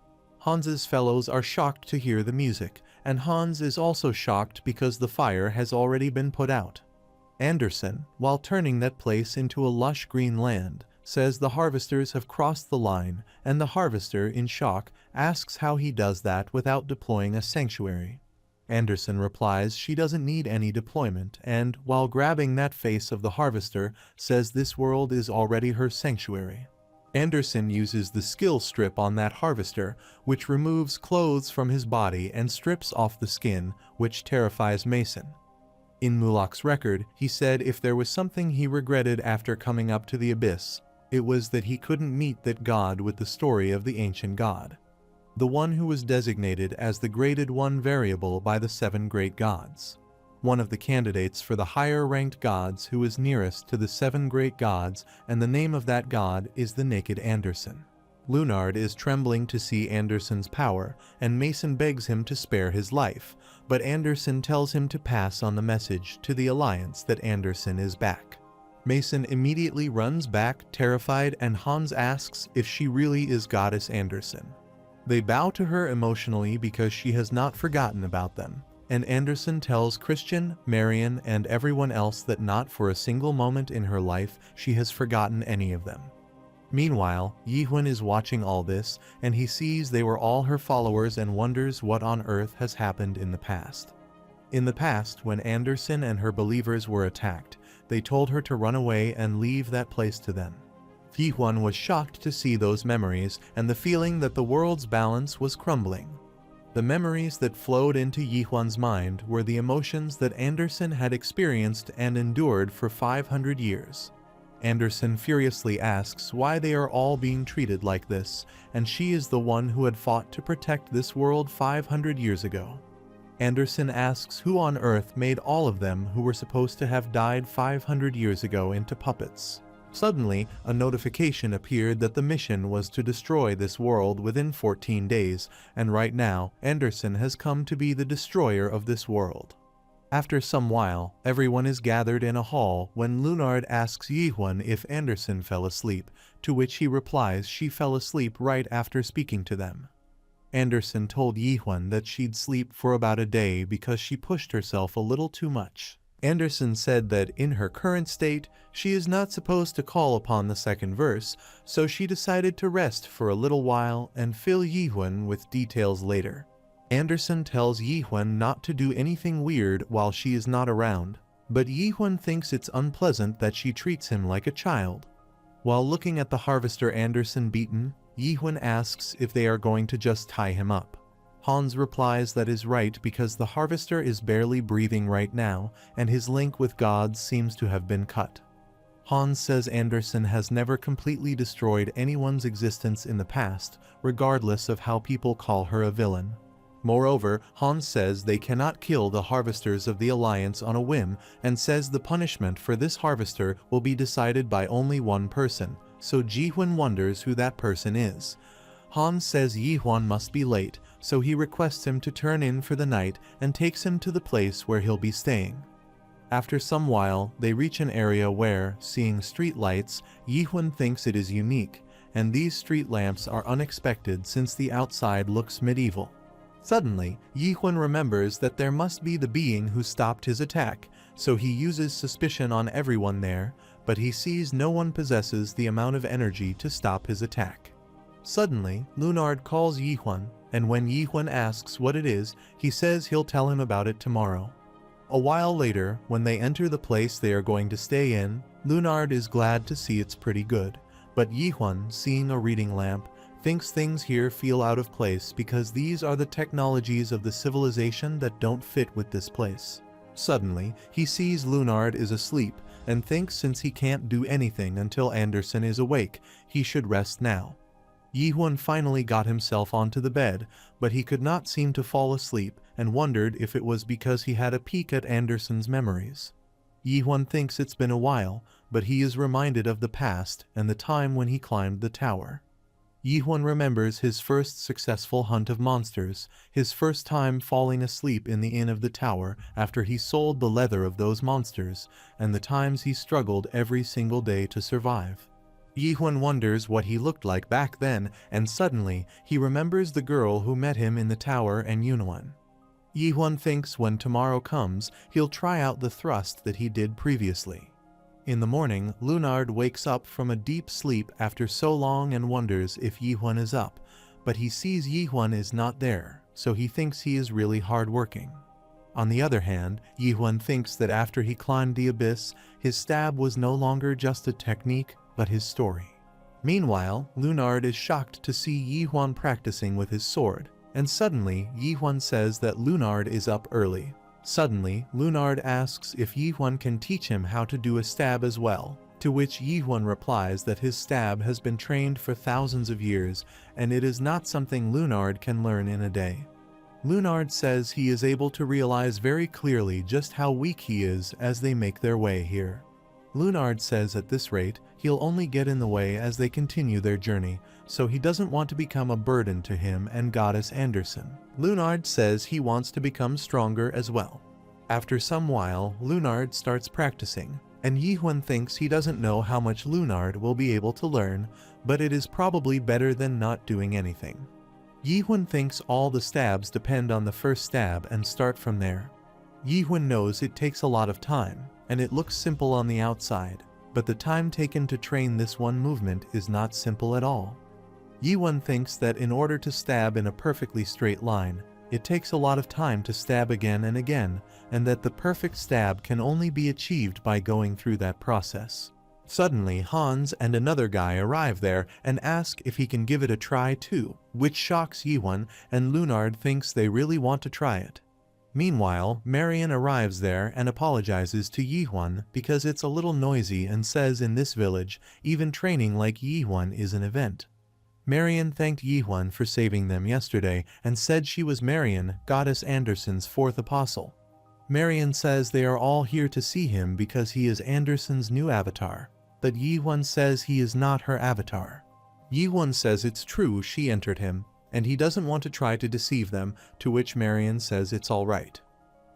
Speaker 1: Hans's fellows are shocked to hear the music, and Hans is also shocked because the fire has already been put out. Anderson, while turning that place into a lush green land, says the harvesters have crossed the line, and the harvester, in shock, asks how he does that without deploying a sanctuary. Anderson replies she doesn't need any deployment and, while grabbing that face of the harvester, says this world is already her sanctuary. Anderson uses the skill strip on that harvester, which removes clothes from his body and strips off the skin, which terrifies Mason. In Mulok's record, he said if there was something he regretted after coming up to the abyss, it was that he couldn't meet that god with the story of the ancient god. The one who was designated as the graded one variable by the 7 great gods. One of the candidates for the higher-ranked gods who is nearest to the 7 great gods, and the name of that god is the naked Anderson. Lunard is trembling to see Anderson's power, and Mason begs him to spare his life, but Anderson tells him to pass on the message to the Alliance that Anderson is back. Mason immediately runs back, terrified, and Hans asks if she really is Goddess Anderson. They bow to her emotionally because she has not forgotten about them, and Anderson tells Christian, Marion, and everyone else that not for a single moment in her life she has forgotten any of them. Meanwhile, Yi-hwan is watching all this, and he sees they were all her followers and wonders what on earth has happened in the past. In the past, when Anderson and her believers were attacked, they told her to run away and leave that place to them. Yi-hwan was shocked to see those memories and the feeling that the world's balance was crumbling. The memories that flowed into Yi-hwan's mind were the emotions that Anderson had experienced and endured for 500 years. Anderson furiously asks why they are all being treated like this, and she is the one who had fought to protect this world 500 years ago. Anderson asks who on earth made all of them who were supposed to have died 500 years ago into puppets. Suddenly, a notification appeared that the mission was to destroy this world within 14 days, and right now, Anderson has come to be the destroyer of this world. After some while, everyone is gathered in a hall when Lunard asks Yi-hwan if Anderson fell asleep, to which he replies she fell asleep right after speaking to them. Anderson told Yi-hwan that she'd sleep for about a day because she pushed herself a little too much. Anderson said that in her current state, she is not supposed to call upon the second verse, so she decided to rest for a little while and fill Yi-hwan with details later. Anderson tells Yi-hwan not to do anything weird while she is not around, but Yi-hwan thinks it's unpleasant that she treats him like a child. While looking at the harvester Anderson beaten, Yi-hwan asks if they are going to just tie him up. Hans replies that is right because the harvester is barely breathing right now, and his link with gods seems to have been cut. Hans says Anderson has never completely destroyed anyone's existence in the past, regardless of how people call her a villain. Moreover, Hans says they cannot kill the harvesters of the Alliance on a whim, and says the punishment for this harvester will be decided by only one person, so Ji-hwan wonders who that person is. Hans says Yi-hwan must be late, so he requests him to turn in for the night and takes him to the place where he'll be staying. After some while, they reach an area where, seeing street lights, Yi-hwan thinks it is unique, and these street lamps are unexpected since the outside looks medieval. Suddenly, Yi-hwan remembers that there must be the being who stopped his attack, so he uses suspicion on everyone there, but he sees no one possesses the amount of energy to stop his attack. Suddenly, Lunard calls Yi-hwan, and when Yi-hwan asks what it is, he says he'll tell him about it tomorrow. A while later, when they enter the place they are going to stay in, Lunard is glad to see it's pretty good, but Yi-hwan, seeing a reading lamp, thinks things here feel out of place because these are the technologies of the civilization that don't fit with this place. Suddenly, he sees Lunard is asleep and thinks since he can't do anything until Anderson is awake, he should rest now. Yi-hwan finally got himself onto the bed, but he could not seem to fall asleep and wondered if it was because he had a peek at Anderson's memories. Yi-Huan thinks it's been a while, but he is reminded of the past and the time when he climbed the tower. Yi-Huan remembers his first successful hunt of monsters, his first time falling asleep in the inn of the tower after he sold the leather of those monsters, and the times he struggled every single day to survive. Yi-Huan wonders what he looked like back then, and suddenly, he remembers the girl who met him in the tower and Yunuan. Yi-Huan thinks when tomorrow comes, he'll try out the thrust that he did previously. In the morning, Lunard wakes up from a deep sleep after so long and wonders if Yi-Huan is up, but he sees Yi-Huan is not there, so he thinks he is really hard-working. On the other hand, Yi-Huan thinks that after he climbed the abyss, his stab was no longer just a technique, but his story. Meanwhile, Lunard is shocked to see Yi-Huan practicing with his sword, and suddenly, Yi-Huan says that Lunard is up early. Suddenly, Lunard asks if Yi-Huan can teach him how to do a stab as well, to which Yi-Huan replies that his stab has been trained for thousands of years, and it is not something Lunard can learn in a day. Lunard says he is able to realize very clearly just how weak he is as they make their way here. Lunard says at this rate, he'll only get in the way as they continue their journey, so he doesn't want to become a burden to him and Goddess Anderson. Lunard says he wants to become stronger as well. After some while, Lunard starts practicing, and Yi-Huan thinks he doesn't know how much Lunard will be able to learn, but it is probably better than not doing anything. Yi-Huan thinks all the stabs depend on the first stab and start from there. Yi-Huan knows it takes a lot of time, and it looks simple on the outside, but the time taken to train this one movement is not simple at all. Yi-Huan thinks that in order to stab in a perfectly straight line, it takes a lot of time to stab again and again, and that the perfect stab can only be achieved by going through that process. Suddenly, Hans and another guy arrive there and ask if he can give it a try too, which shocks Yi-Huan, and Lunard thinks they really want to try it. Meanwhile, Marion arrives there and apologizes to Yi-Huan because it's a little noisy and says in this village, even training like Yi-Huan is an event. Marion thanked Yi-Huan for saving them yesterday and said she was Marion, Goddess Anderson's fourth apostle. Marion says they are all here to see him because he is Anderson's new avatar, but Yi-Huan says he is not her avatar. Yi-Huan says it's true she entered him, and he doesn't want to try to deceive them, to which Marion says it's all right.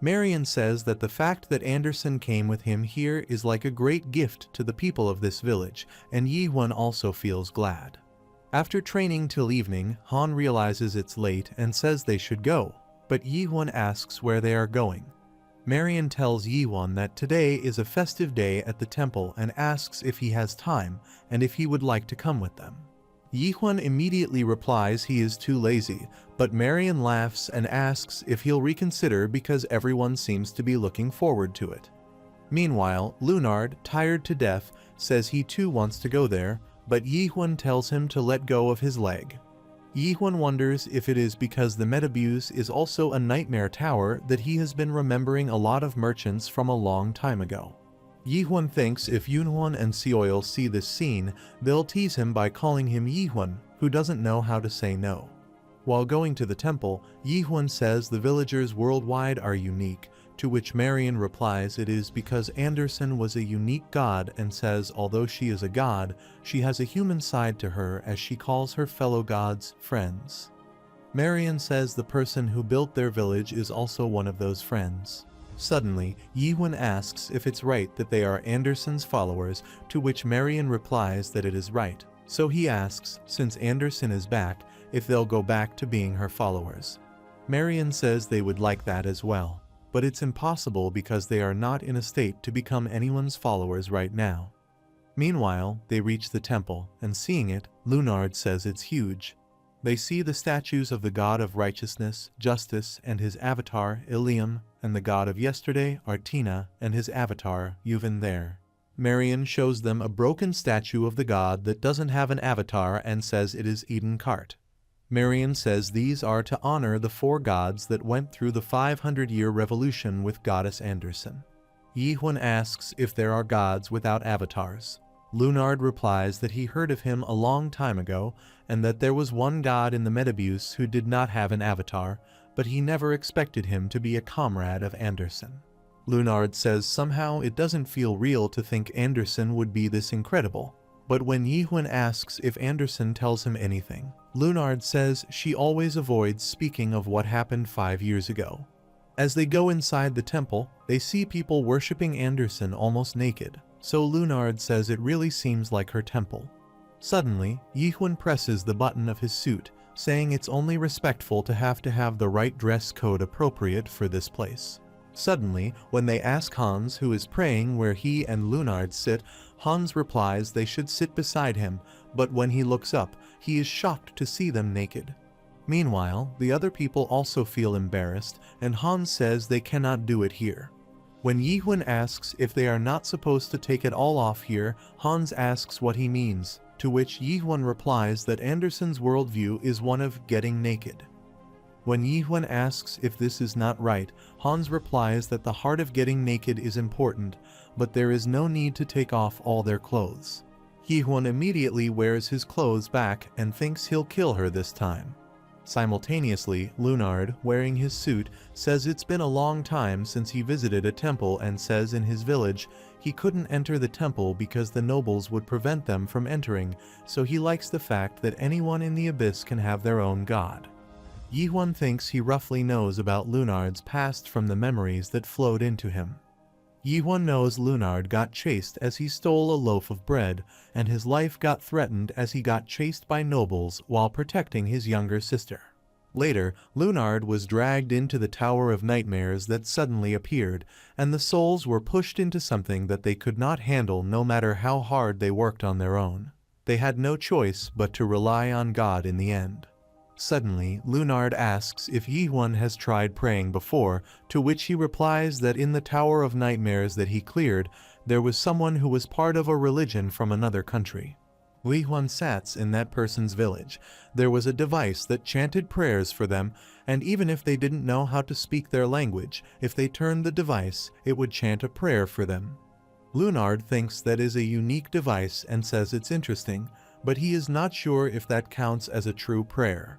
Speaker 1: Marion says that the fact that Anderson came with him here is like a great gift to the people of this village, and Yi-Huan also feels glad. After training till evening, Han realizes it's late and says they should go, but Yi-Huan asks where they are going. Marion tells Yi-Huan that today is a festive day at the temple and asks if he has time and if he would like to come with them. Yi-Huan immediately replies he is too lazy, but Marion laughs and asks if he'll reconsider because everyone seems to be looking forward to it. Meanwhile, Lunard, tired to death, says he too wants to go there, but Yi-Huan tells him to let go of his leg. Yi-Huan wonders if it is because the Metabuse is also a nightmare tower that he has been remembering a lot of merchants from a long time ago. Yi-Huan thinks if Yunhuan and Seoil see this scene, they'll tease him by calling him Yi-Huan, who doesn't know how to say no. While going to the temple, Yi-Huan says the villagers worldwide are unique, to which Marion replies it is because Anderson was a unique god and says although she is a god, she has a human side to her as she calls her fellow gods friends. Marion says the person who built their village is also one of those friends. Suddenly, Yi-Huan asks if it's right that they are Anderson's followers, to which Marion replies that it is right. So he asks, since Anderson is back, if they'll go back to being her followers. Marion says they would like that as well, but it's impossible because they are not in a state to become anyone's followers right now. Meanwhile, they reach the temple, and seeing it, Lunard says it's huge. They see the statues of the god of righteousness, justice, and his avatar, Ilium, and the god of yesterday, Artina, and his avatar, Yuvan there. Marion shows them a broken statue of the god that doesn't have an avatar and says it is Eden Cart. Marion says these are to honor the four gods that went through the 500-year revolution with Goddess Anderson. Yi-Huan asks if there are gods without avatars. Lunard replies that he heard of him a long time ago and that there was one god in the Metabuse who did not have an avatar, but he never expected him to be a comrade of Anderson. Lunard says somehow it doesn't feel real to think Anderson would be this incredible. But when Yihun asks if Anderson tells him anything, Lunard says she always avoids speaking of what happened 5 years ago. As they go inside the temple, they see people worshipping Anderson almost naked, so Lunard says it really seems like her temple. Suddenly, Yihun presses the button of his suit, saying it's only respectful to have the right dress code appropriate for this place. Suddenly, when they ask Hans who is praying where he and Lunard sit, Hans replies they should sit beside him, but when he looks up, he is shocked to see them naked. Meanwhile, the other people also feel embarrassed, and Hans says they cannot do it here. When Yihun asks if they are not supposed to take it all off here, Hans asks what he means, to which Yihun replies that Anderson's worldview is one of getting naked. When Yihun asks if this is not right, Hans replies that the heart of getting naked is important, but there is no need to take off all their clothes. Yihun immediately wears his clothes back and thinks he'll kill her this time. Simultaneously, Lunard, wearing his suit, says it's been a long time since he visited a temple and says in his village he couldn't enter the temple because the nobles would prevent them from entering, so he likes the fact that anyone in the abyss can have their own god. Yihun thinks he roughly knows about Lunard's past from the memories that flowed into him. Yihun knows Lunard got chased as he stole a loaf of bread, and his life got threatened as he got chased by nobles while protecting his younger sister. Later, Lunard was dragged into the Tower of Nightmares that suddenly appeared, and the souls were pushed into something that they could not handle no matter how hard they worked on their own. They had no choice but to rely on God in the end. Suddenly, Lunard asks if Yihun has tried praying before, to which he replies that in the Tower of Nightmares that he cleared, there was someone who was part of a religion from another country. Yihun sat in that person's village. There was a device that chanted prayers for them, and even if they didn't know how to speak their language, if they turned the device, it would chant a prayer for them. Lunard thinks that is a unique device and says it's interesting, but he is not sure if that counts as a true prayer.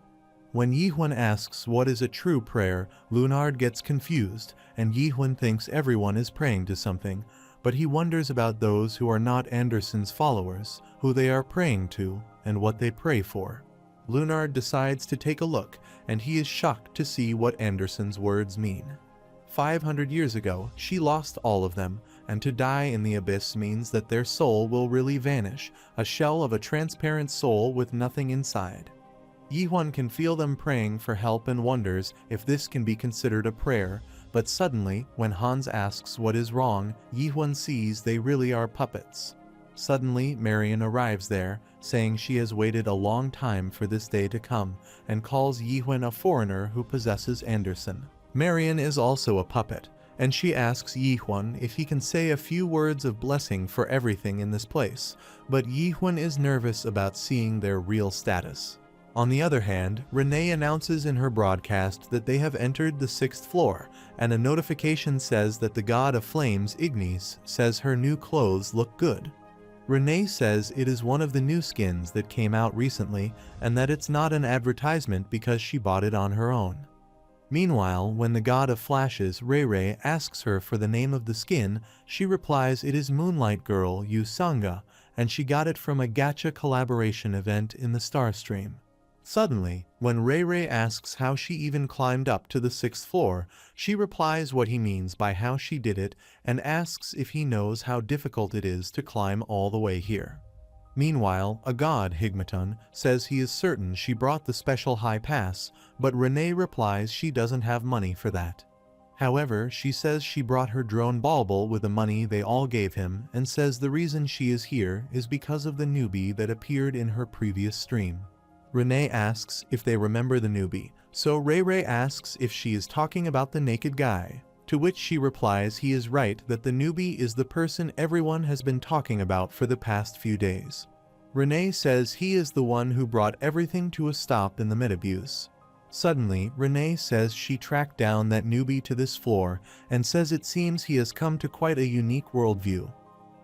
Speaker 1: When Yihun asks what is a true prayer, Lunard gets confused, and Yihun thinks everyone is praying to something, but he wonders about those who are not Anderson's followers, who they are praying to, and what they pray for. Lunard decides to take a look, and he is shocked to see what Anderson's words mean. 500 years ago, she lost all of them, and to die in the abyss means that their soul will really vanish, a shell of a transparent soul with nothing inside. Yihun can feel them praying for help and wonders if this can be considered a prayer, but suddenly, when Hans asks what is wrong, Yihun sees they really are puppets. Suddenly, Marion arrives there, saying she has waited a long time for this day to come, and calls Yihun a foreigner who possesses Anderson. Marion is also a puppet, and she asks Yihun if he can say a few words of blessing for everything in this place, but Yihun is nervous about seeing their real status. On the other hand, Renee announces in her broadcast that they have entered the 6th floor, and a notification says that the god of flames, Ignis, says her new clothes look good. Renee says it is one of the new skins that came out recently, and that it's not an advertisement because she bought it on her own. Meanwhile, when the god of flashes, Ray asks her for the name of the skin, she replies it is Moonlight Girl Yu Sanga, and she got it from a gacha collaboration event in the Starstream. Suddenly, when Ray asks how she even climbed up to the 6th floor, she replies what he means by how she did it and asks if he knows how difficult it is to climb all the way here. Meanwhile, a god, Higmaton, says he is certain she brought the special high pass, but Renee replies she doesn't have money for that. However, she says she brought her drone Bulbul with the money they all gave him and says the reason she is here is because of the newbie that appeared in her previous stream. Renee asks if they remember the newbie, so Ray asks if she is talking about the naked guy, to which she replies he is right that the newbie is the person everyone has been talking about for the past few days. Renee says he is the one who brought everything to a stop in the Metabuse. Suddenly, Renee says she tracked down that newbie to this floor and says it seems he has come to quite a unique worldview.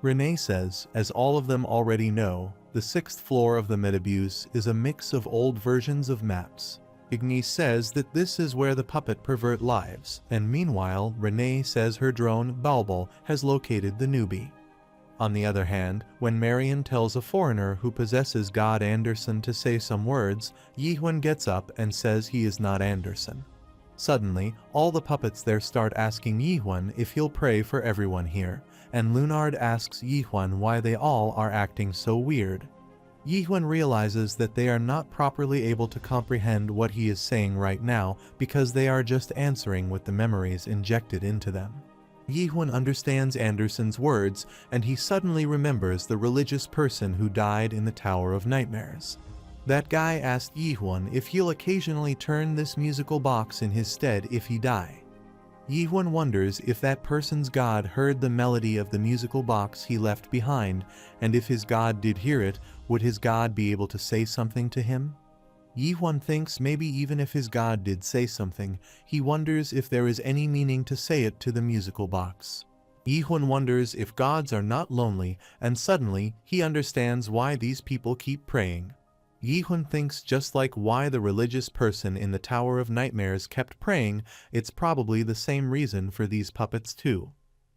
Speaker 1: Renee says, as all of them already know, the 6th floor of the Metabuse is a mix of old versions of maps. Ignis says that this is where the puppet pervert lives, and meanwhile Renee says her drone Balbal has located the newbie. On the other hand, when Marion tells a foreigner who possesses God Anderson to say some words, Yihun gets up and says he is not Anderson. Suddenly, all the puppets there start asking Yihun if he'll pray for everyone here, and Lunard asks Yihun why they all are acting so weird. Yihun realizes that they are not properly able to comprehend what he is saying right now because they are just answering with the memories injected into them. Yihun understands Anderson's words, and he suddenly remembers the religious person who died in the Tower of Nightmares. That guy asked Yihun if he'll occasionally turn this musical box in his stead if he die. Yihun wonders if that person's god heard the melody of the musical box he left behind, and if his god did hear it, would his god be able to say something to him? Yihun thinks maybe even if his god did say something, he wonders if there is any meaning to say it to the musical box. Yihun wonders if gods are not lonely, and suddenly he understands why these people keep praying. Yihun thinks just like why the religious person in the Tower of Nightmares kept praying, it's probably the same reason for these puppets too.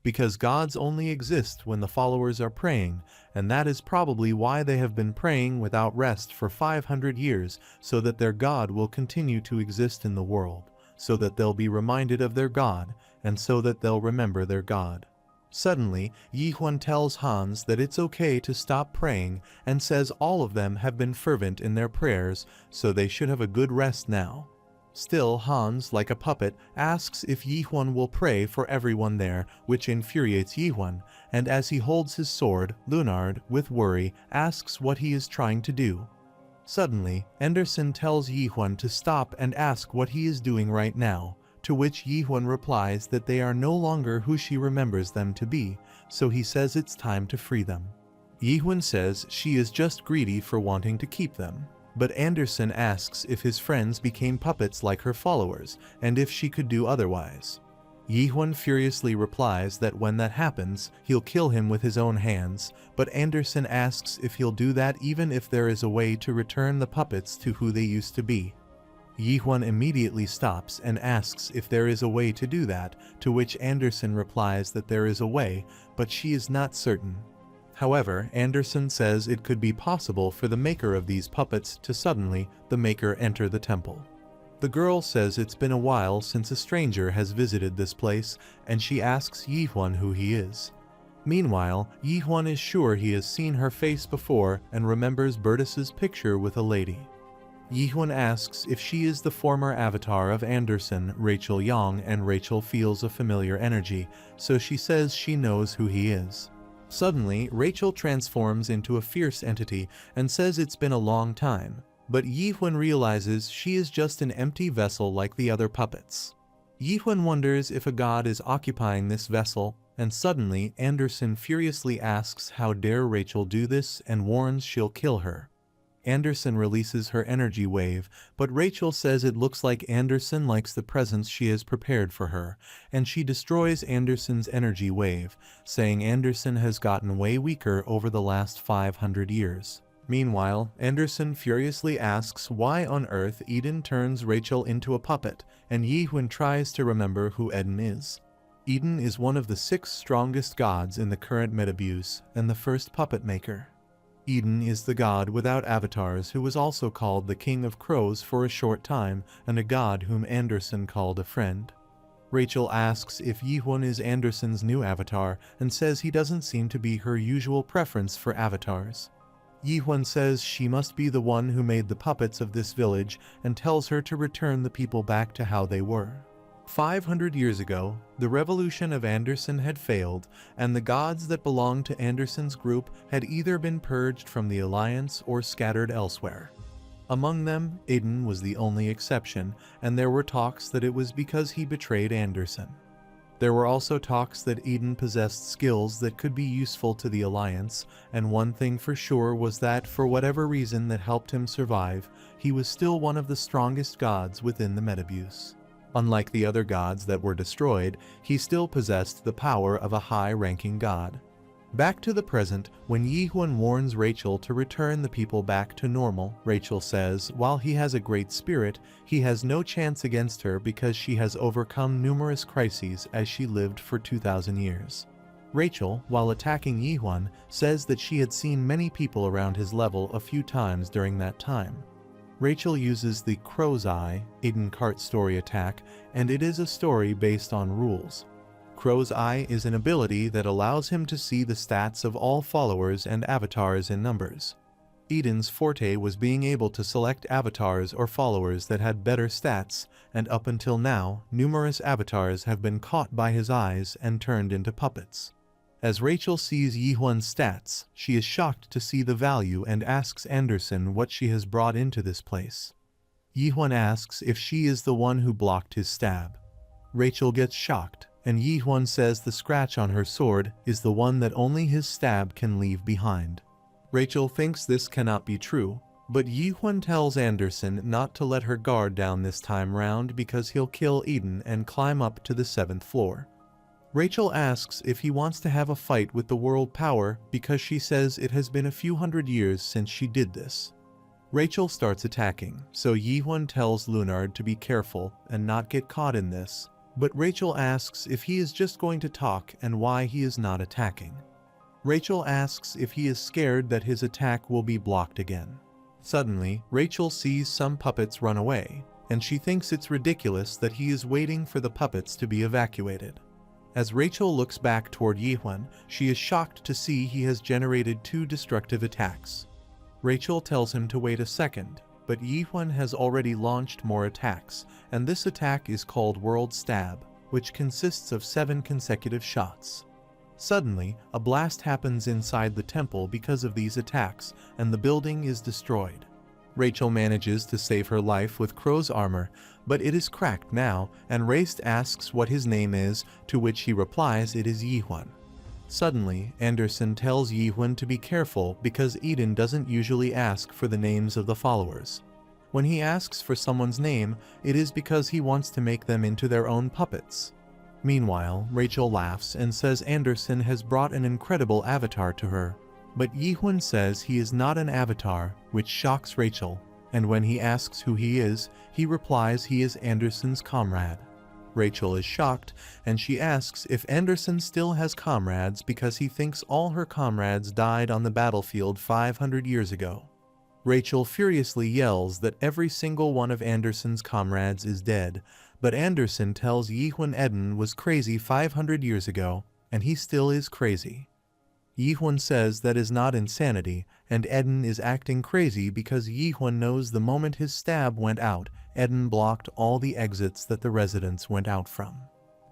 Speaker 1: Because gods only exist when the followers are praying, and that is probably why they have been praying without rest for 500 years, so that their god will continue to exist in the world, so that they'll be reminded of their god, and so that they'll remember their god. Suddenly, Yihun tells Hans that it's okay to stop praying and says all of them have been fervent in their prayers, so they should have a good rest now. Still, Hans, like a puppet, asks if Yihun will pray for everyone there, which infuriates Yihun, and as he holds his sword, Lunard, with worry, asks what he is trying to do. Suddenly, Anderson tells Yihun to stop and ask what he is doing right now, to which Yihun replies that they are no longer who she remembers them to be, so he says it's time to free them. Yihun says she is just greedy for wanting to keep them, but Anderson asks if his friends became puppets like her followers, and if she could do otherwise. Yihun furiously replies that when that happens, he'll kill him with his own hands, but Anderson asks if he'll do that even if there is a way to return the puppets to who they used to be. Yihun immediately stops and asks if there is a way to do that, to which Anderson replies that there is a way, but she is not certain. However, Anderson says it could be possible for the maker of these puppets to suddenly, the maker, enter the temple. The girl says it's been a while since a stranger has visited this place, and she asks Yihun who he is. Meanwhile, Yihun is sure he has seen her face before and remembers Bertus's picture with a lady. Yihun asks if she is the former avatar of Anderson, Rachel Yang, and Rachel feels a familiar energy, so she says she knows who he is. Suddenly, Rachel transforms into a fierce entity and says it's been a long time, but Yihun realizes she is just an empty vessel like the other puppets. Yihun wonders if a god is occupying this vessel, and suddenly Anderson furiously asks how dare Rachel do this and warns she'll kill her. Anderson releases her energy wave, but Rachel says it looks like Anderson likes the presents she has prepared for her, and she destroys Anderson's energy wave, saying Anderson has gotten way weaker over the last 500 years. Meanwhile, Anderson furiously asks why on earth Eden turns Rachel into a puppet, and Yihun tries to remember who Eden is. Eden is one of the 6 strongest gods in the current metabuse, and the first puppet maker. Eden is the god without avatars who was also called the King of Crows for a short time, and a god whom Anderson called a friend. Rachel asks if Yihun is Anderson's new avatar, and says he doesn't seem to be her usual preference for avatars. Yihun says she must be the one who made the puppets of this village, and tells her to return the people back to how they were. 500 years ago, the revolution of Anderson had failed, and the gods that belonged to Anderson's group had either been purged from the Alliance or scattered elsewhere. Among them, Eden was the only exception, and there were talks that it was because he betrayed Anderson. There were also talks that Eden possessed skills that could be useful to the Alliance, and one thing for sure was that for whatever reason that helped him survive, he was still one of the strongest gods within the metabuse. Unlike the other gods that were destroyed, he still possessed the power of a high-ranking god. Back to the present, when Yi-Huan warns Rachel to return the people back to normal, Rachel says while he has a great spirit, he has no chance against her because she has overcome numerous crises as she lived for 2,000 years. Rachel, while attacking Yi-Huan, says that she had seen many people around his level a few times during that time. Rachel uses the Crow's Eye, DIDN cart story attack, and it is a story based on rules. Crow's Eye is an ability that allows him to see the stats of all followers and avatars in numbers. DIDN's forte was being able to select avatars or followers that had better stats, and up until now, numerous avatars have been caught by his eyes and turned into puppets. As Rachel sees Yi-Huan's stats, she is shocked to see the value and asks Anderson what she has brought into this place. Yi-Huan asks if she is the one who blocked his stab. Rachel gets shocked, and Yi-Huan says the scratch on her sword is the one that only his stab can leave behind. Rachel thinks this cannot be true, but Yi-Huan tells Anderson not to let her guard down this time round because he'll kill DIDN and climb up to the 7th floor. Rachel asks if he wants to have a fight with the world power because she says it has been a few hundred years since she did this. Rachel starts attacking, so Yi-Huan tells Lunard to be careful and not get caught in this. But Rachel asks if he is just going to talk and why he is not attacking. Rachel asks if he is scared that his attack will be blocked again. Suddenly, Rachel sees some puppets run away, and she thinks it's ridiculous that he is waiting for the puppets to be evacuated. As Rachel looks back toward Yi-Huan, she is shocked to see he has generated 2 destructive attacks. Rachel tells him to wait a second, but Yi-Huan has already launched more attacks, and this attack is called World Stab, which consists of 7 consecutive shots. Suddenly, a blast happens inside the temple because of these attacks, and the building is destroyed. Rachel manages to save her life with Crow's armor, but it is cracked now, and Raist asks what his name is, to which he replies it is Yi-Huan. Suddenly, Anderson tells Yi-Huan to be careful because DIDN doesn't usually ask for the names of the followers. When he asks for someone's name, it is because he wants to make them into their own puppets. Meanwhile, Rachel laughs and says Anderson has brought an incredible avatar to her, but Yi-Huan says he is not an avatar, which shocks Rachel, and when he asks who he is, he replies he is Anderson's comrade. Rachel is shocked, and she asks if Anderson still has comrades because he thinks all her comrades died on the battlefield 500 years ago. Rachel furiously yells that every single one of Anderson's comrades is dead, but Anderson tells Yi-Huan DIDN was crazy 500 years ago, and he still is crazy. Yi-Huan says that is not insanity, and DIDN is acting crazy because Yi-Huan knows the moment his stab went out, DIDN blocked all the exits that the residents went out from.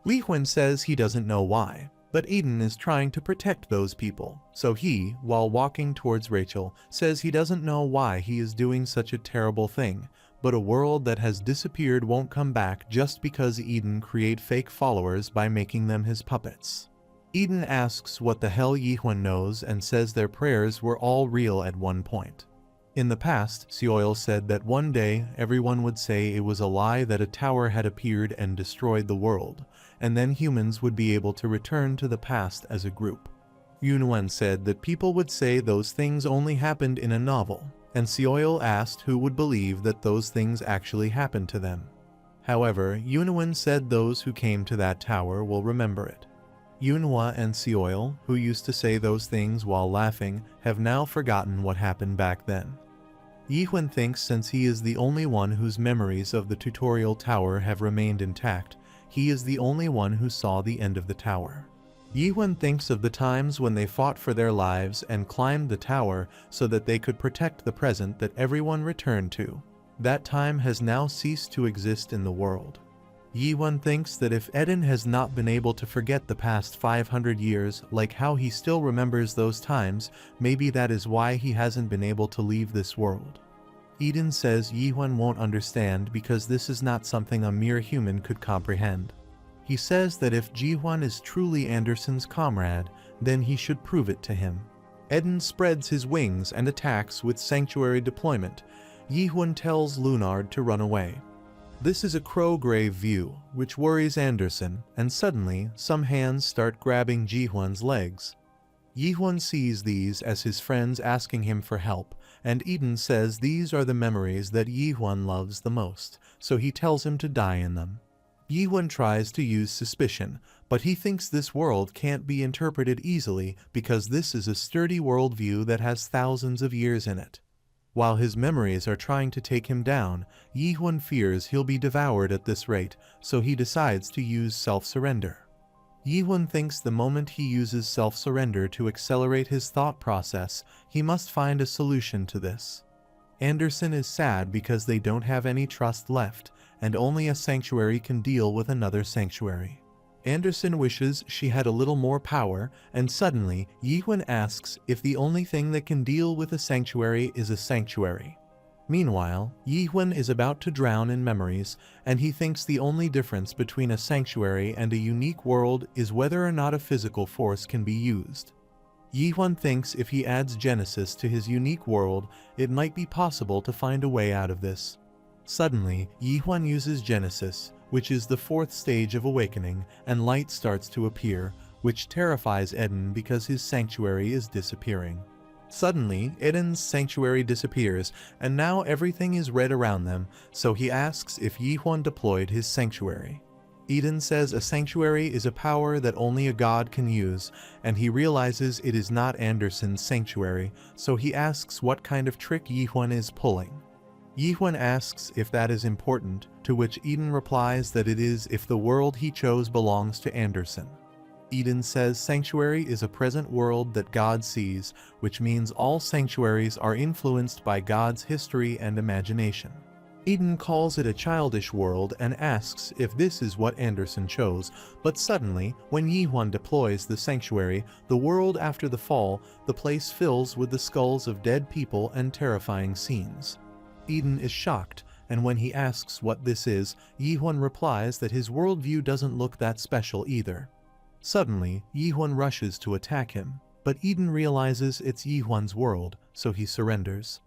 Speaker 1: Yi-Huan says he doesn't know why, but DIDN is trying to protect those people, so he, while walking towards Rachel, says he doesn't know why he is doing such a terrible thing, but a world that has disappeared won't come back just because DIDN create fake followers by making them his puppets. DIDN asks what the hell Yi-Huan knows and says their prayers were all real at one point. In the past, Seoil said that one day everyone would say it was a lie that a tower had appeared and destroyed the world, and then humans would be able to return to the past as a group. Yunwen said that people would say those things only happened in a novel, and Seoil asked who would believe that those things actually happened to them. However, Yunwen said those who came to that tower will remember it. Yunhua and Seoil, who used to say those things while laughing, have now forgotten what happened back then. Yi-Huan thinks since he is the only one whose memories of the tutorial tower have remained intact, he is the only one who saw the end of the tower. Yi-Huan thinks of the times when they fought for their lives and climbed the tower so that they could protect the present that everyone returned to. That time has now ceased to exist in the world. Yi-Huan thinks that if DIDN has not been able to forget the past 500 years, like how he still remembers those times, maybe that is why he hasn't been able to leave this world. DIDN says Yi-Huan won't understand because this is not something a mere human could comprehend. He says that if Ji-Huan is truly Anderson's comrade, then he should prove it to him. DIDN spreads his wings and attacks with sanctuary deployment. Yi-Huan tells Lunard to run away. This is a crow grave view, which worries Anderson, and suddenly, some hands start grabbing Ji-Huan's legs. Yihun sees these as his friends asking him for help, and Eden says these are the memories that Yihun loves the most, so he tells him to die in them. Yihun tries to use suspicion, but he thinks this world can't be interpreted easily because this is a sturdy worldview that has thousands of years in it. While his memories are trying to take him down, Yihun fears he'll be devoured at this rate, so he decides to use self-surrender. Yihun thinks the moment he uses self-surrender to accelerate his thought process, he must find a solution to this. Anderson is sad because they don't have any trust left, and only a sanctuary can deal with another sanctuary. Anderson wishes she had a little more power, and suddenly, Yihun asks if the only thing that can deal with a sanctuary is a sanctuary. Meanwhile, Yihun is about to drown in memories, and he thinks the only difference between a sanctuary and a unique world is whether or not a physical force can be used. Yihun thinks if he adds Genesis to his unique world, it might be possible to find a way out of this. Suddenly, Yihun uses Genesis, which is the fourth stage of awakening, and light starts to appear, which terrifies Eden because his sanctuary is disappearing. Suddenly, Eden's sanctuary disappears, and now everything is red around them, so he asks if Yihun deployed his sanctuary. Eden says a sanctuary is a power that only a god can use, and he realizes it is not Anderson's sanctuary, so he asks what kind of trick Yihun is pulling. Yihun asks if that is important, to which Eden replies that it is if the world he chose belongs to Anderson. Eden says sanctuary is a present world that God sees, which means all sanctuaries are influenced by God's history and imagination. Eden calls it a childish world and asks if this is what Anderson chose, but suddenly, when Yihun deploys the sanctuary, the world after the fall, the place fills with the skulls of dead people and terrifying scenes. Eden is shocked, and when he asks what this is, Yihun replies that his worldview doesn't look that special either. Suddenly, Yihun rushes to attack him, but Eden realizes it's Yihun's world, so he surrenders.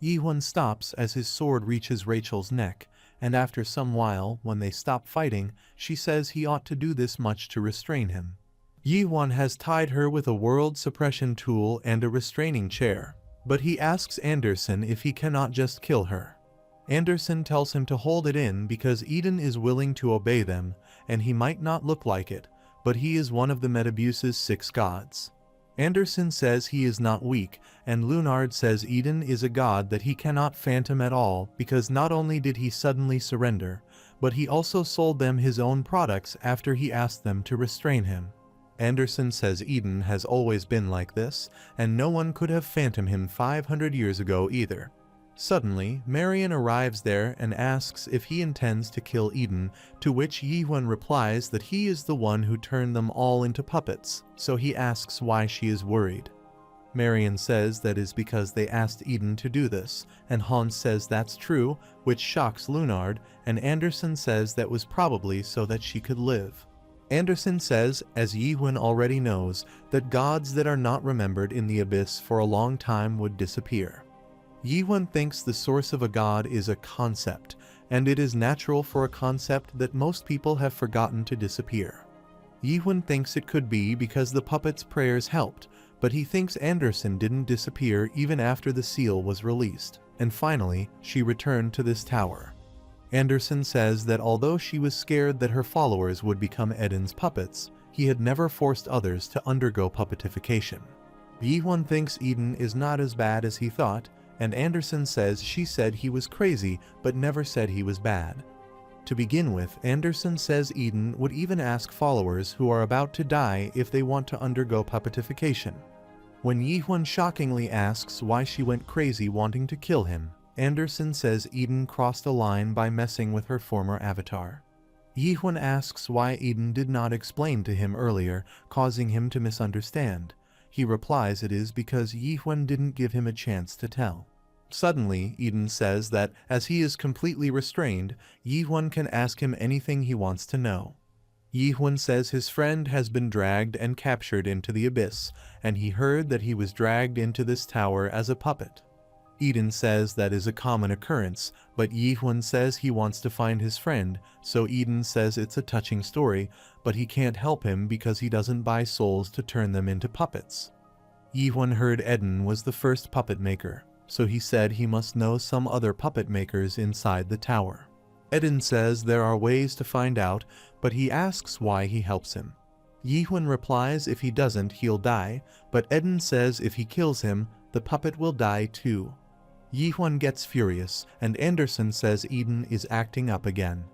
Speaker 1: Yihun stops as his sword reaches Rachel's neck, and after some while, when they stop fighting, she says he ought to do this much to restrain him. Yihun has tied her with a world suppression tool and a restraining chair, but he asks Anderson if he cannot just kill her. Anderson tells him to hold it in because Eden is willing to obey them, and he might not look like it, but he is one of the Metabuse's 6 gods. Anderson says he is not weak, and Lunard says Eden is a god that he cannot phantom at all because not only did he suddenly surrender, but he also sold them his own products after he asked them to restrain him. Anderson says Eden has always been like this, and no one could have phantomed him 500 years ago either. Suddenly, Marion arrives there and asks if he intends to kill Eden, to which Yihun replies that he is the one who turned them all into puppets, so he asks why she is worried. Marion says that is because they asked Eden to do this, and Hans says that's true, which shocks Lunard, and Anderson says that was probably so that she could live. Anderson says, as Yihun already knows, that gods that are not remembered in the abyss for a long time would disappear. Yihun thinks the source of a god is a concept, and it is natural for a concept that most people have forgotten to disappear. Yihun thinks it could be because the puppet's prayers helped, but he thinks Anderson didn't disappear even after the seal was released, and finally, she returned to this tower. Anderson says that although she was scared that her followers would become Eden's puppets, he had never forced others to undergo puppetification. Yihun thinks Eden is not as bad as he thought, and Anderson says she said he was crazy but never said he was bad. To begin with, Anderson says Eden would even ask followers who are about to die if they want to undergo puppetification. When Yihun shockingly asks why she went crazy wanting to kill him, Anderson says Eden crossed a line by messing with her former avatar. Yihun asks why Eden did not explain to him earlier, causing him to misunderstand. He replies it is because Yihun didn't give him a chance to tell. Suddenly, Eden says that, as he is completely restrained, Yihun can ask him anything he wants to know. Yihun says his friend has been dragged and captured into the abyss, and he heard that he was dragged into this tower as a puppet. Eden says that is a common occurrence, but Yihun says he wants to find his friend, so Eden says it's a touching story, but he can't help him because he doesn't buy souls to turn them into puppets. Yihun heard Eden was the first puppet maker, so he said he must know some other puppet makers inside the tower. Eden says there are ways to find out, but he asks why he helps him. Yihun replies if he doesn't, he'll die, but Eden says if he kills him, the puppet will die too. Yihun gets furious, and Anderson says Eden is acting up again.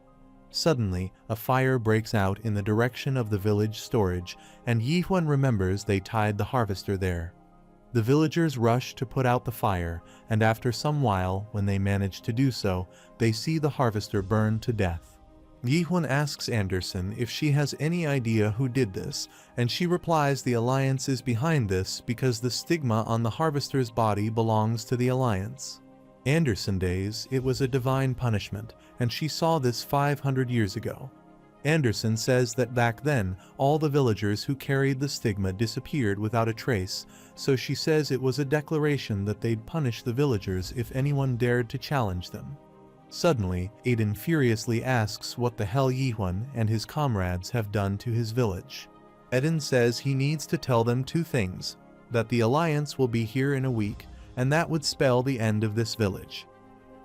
Speaker 1: Suddenly, a fire breaks out in the direction of the village storage, and Yihun remembers they tied the harvester there. The villagers rush to put out the fire, and after some while, when they manage to do so, they see the harvester burn to death. Yihun asks Anderson if she has any idea who did this, and she replies the Alliance is behind this because the stigma on the harvester's body belongs to the Alliance. Anderson says it was a divine punishment, and she saw this 500 years ago. Anderson says that back then, all the villagers who carried the stigma disappeared without a trace, so she says it was a declaration that they'd punish the villagers if anyone dared to challenge them. Suddenly, Aiden furiously asks what the hell Yihun and his comrades have done to his village. Eden says he needs to tell them two things, that the Alliance will be here in a week, and that would spell the end of this village.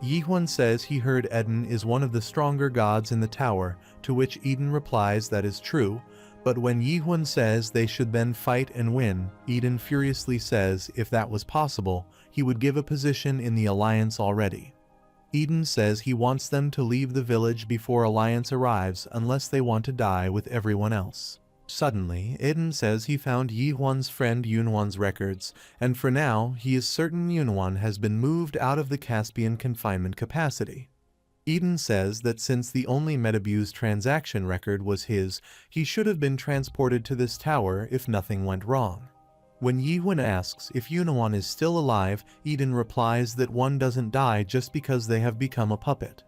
Speaker 1: Yihun says he heard Eden is one of the stronger gods in the tower, to which Eden replies that is true, but when Yihun says they should then fight and win, Eden furiously says if that was possible, he would give a position in the Alliance already. Eden says he wants them to leave the village before Alliance arrives unless they want to die with everyone else. Suddenly, Eden says he found Yihun's friend Yunwan's records, and for now, he is certain Yunwan has been moved out of the Caspian confinement capacity. Eden says that since the only Metabuse transaction record was his, he should have been transported to this tower if nothing went wrong. When Yihun asks if Yunwan is still alive, Eden replies that one doesn't die just because they have become a puppet.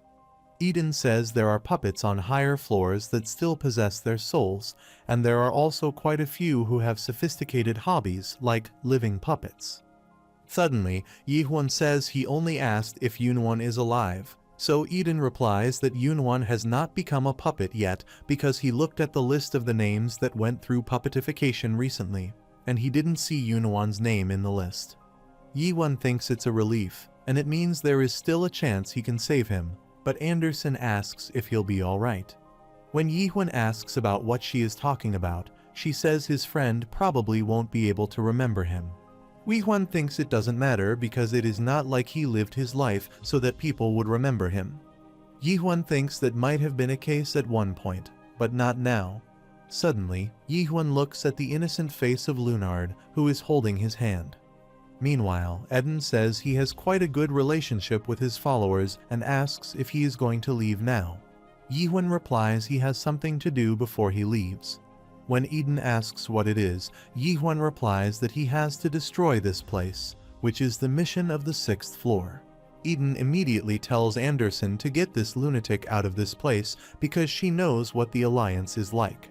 Speaker 1: Eden says there are puppets on higher floors that still possess their souls, and there are also quite a few who have sophisticated hobbies like living puppets. Suddenly, Yihun says he only asked if Yunwan is alive, so Eden replies that Yunwan has not become a puppet yet because he looked at the list of the names that went through puppetification recently, and he didn't see Yunwan's name in the list. Yihun thinks it's a relief, and it means there is still a chance he can save him, but Anderson asks if he'll be alright. When Yihun asks about what she is talking about, she says his friend probably won't be able to remember him. Yihun thinks it doesn't matter because it is not like he lived his life so that people would remember him. Yihun thinks that might have been a case at one point, but not now. Suddenly, Yihun looks at the innocent face of Lunard, who is holding his hand. Meanwhile, Eden says he has quite a good relationship with his followers and asks if he is going to leave now. Yihun replies he has something to do before he leaves. When Eden asks what it is, Yihun replies that he has to destroy this place, which is the mission of the 6th floor. Eden immediately tells Anderson to get this lunatic out of this place because she knows what the Alliance is like.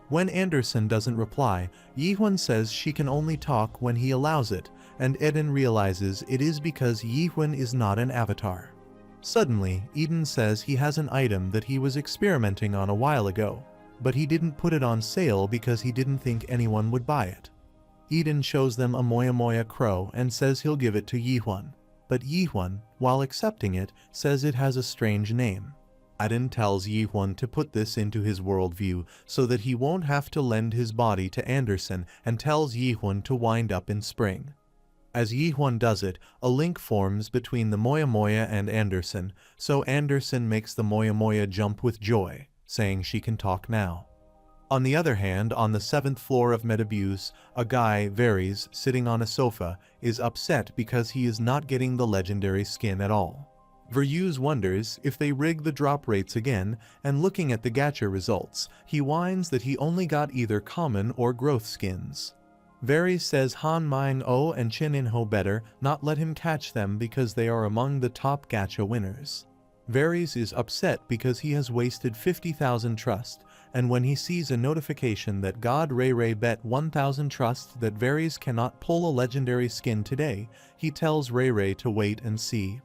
Speaker 1: When Anderson doesn't reply, Yihun says she can only talk when he allows it, and Eden realizes it is because Yihun is not an avatar. Suddenly, Eden says he has an item that he was experimenting on a while ago, but he didn't put it on sale because he didn't think anyone would buy it. Eden shows them a Moya Moya crow and says he'll give it to Yihun, but Yihun, while accepting it, says it has a strange name. Eden tells Yihun to put this into his worldview so that he won't have to lend his body to Anderson and tells Yihun to wind up in spring. As Yihun does it, a link forms between the Moya Moya and Anderson, so Anderson makes the Moya Moya jump with joy, saying she can talk now. On the other hand, on the 7th floor of Metabuse, a guy, Varys, sitting on a sofa, is upset because he is not getting the legendary skin at all. Varys wonders if they rig the drop rates again, and looking at the gacha results, he whines that he only got either common or growth skins. Varys says Han Ming-o and Chin In-ho better not let him catch them because they are among the top gacha winners. Varys is upset because he has wasted 50,000 trust, and when he sees a notification that God Ray Ray bet 1,000 trust that Varys cannot pull a legendary skin today, he tells Ray Ray to wait and see.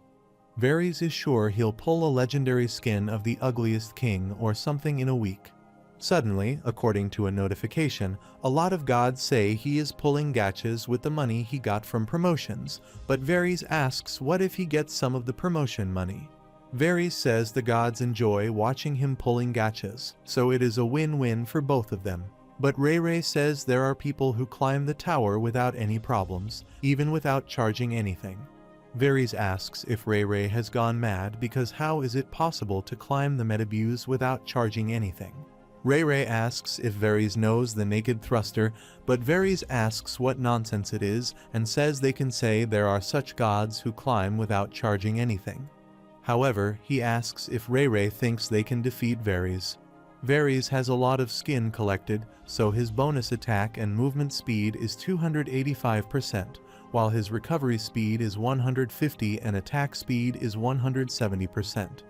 Speaker 1: Varys is sure he'll pull a legendary skin of the ugliest king or something in a week. Suddenly, according to a notification, a lot of gods say he is pulling gachas with the money he got from promotions, but Varys asks what if he gets some of the promotion money. Varys says the gods enjoy watching him pulling gachas, so it is a win-win for both of them. But Ray says there are people who climb the tower without any problems, even without charging anything. Varys asks if Ray has gone mad because how is it possible to climb the Metabuse without charging anything? Ray asks if Varys knows the naked thruster, but Varys asks what nonsense it is and says they can say there are such gods who climb without charging anything. However, he asks if Ray thinks they can defeat Varys. Varys has a lot of skin collected, so his bonus attack and movement speed is 285%, while his recovery speed is 150 and attack speed is 170%.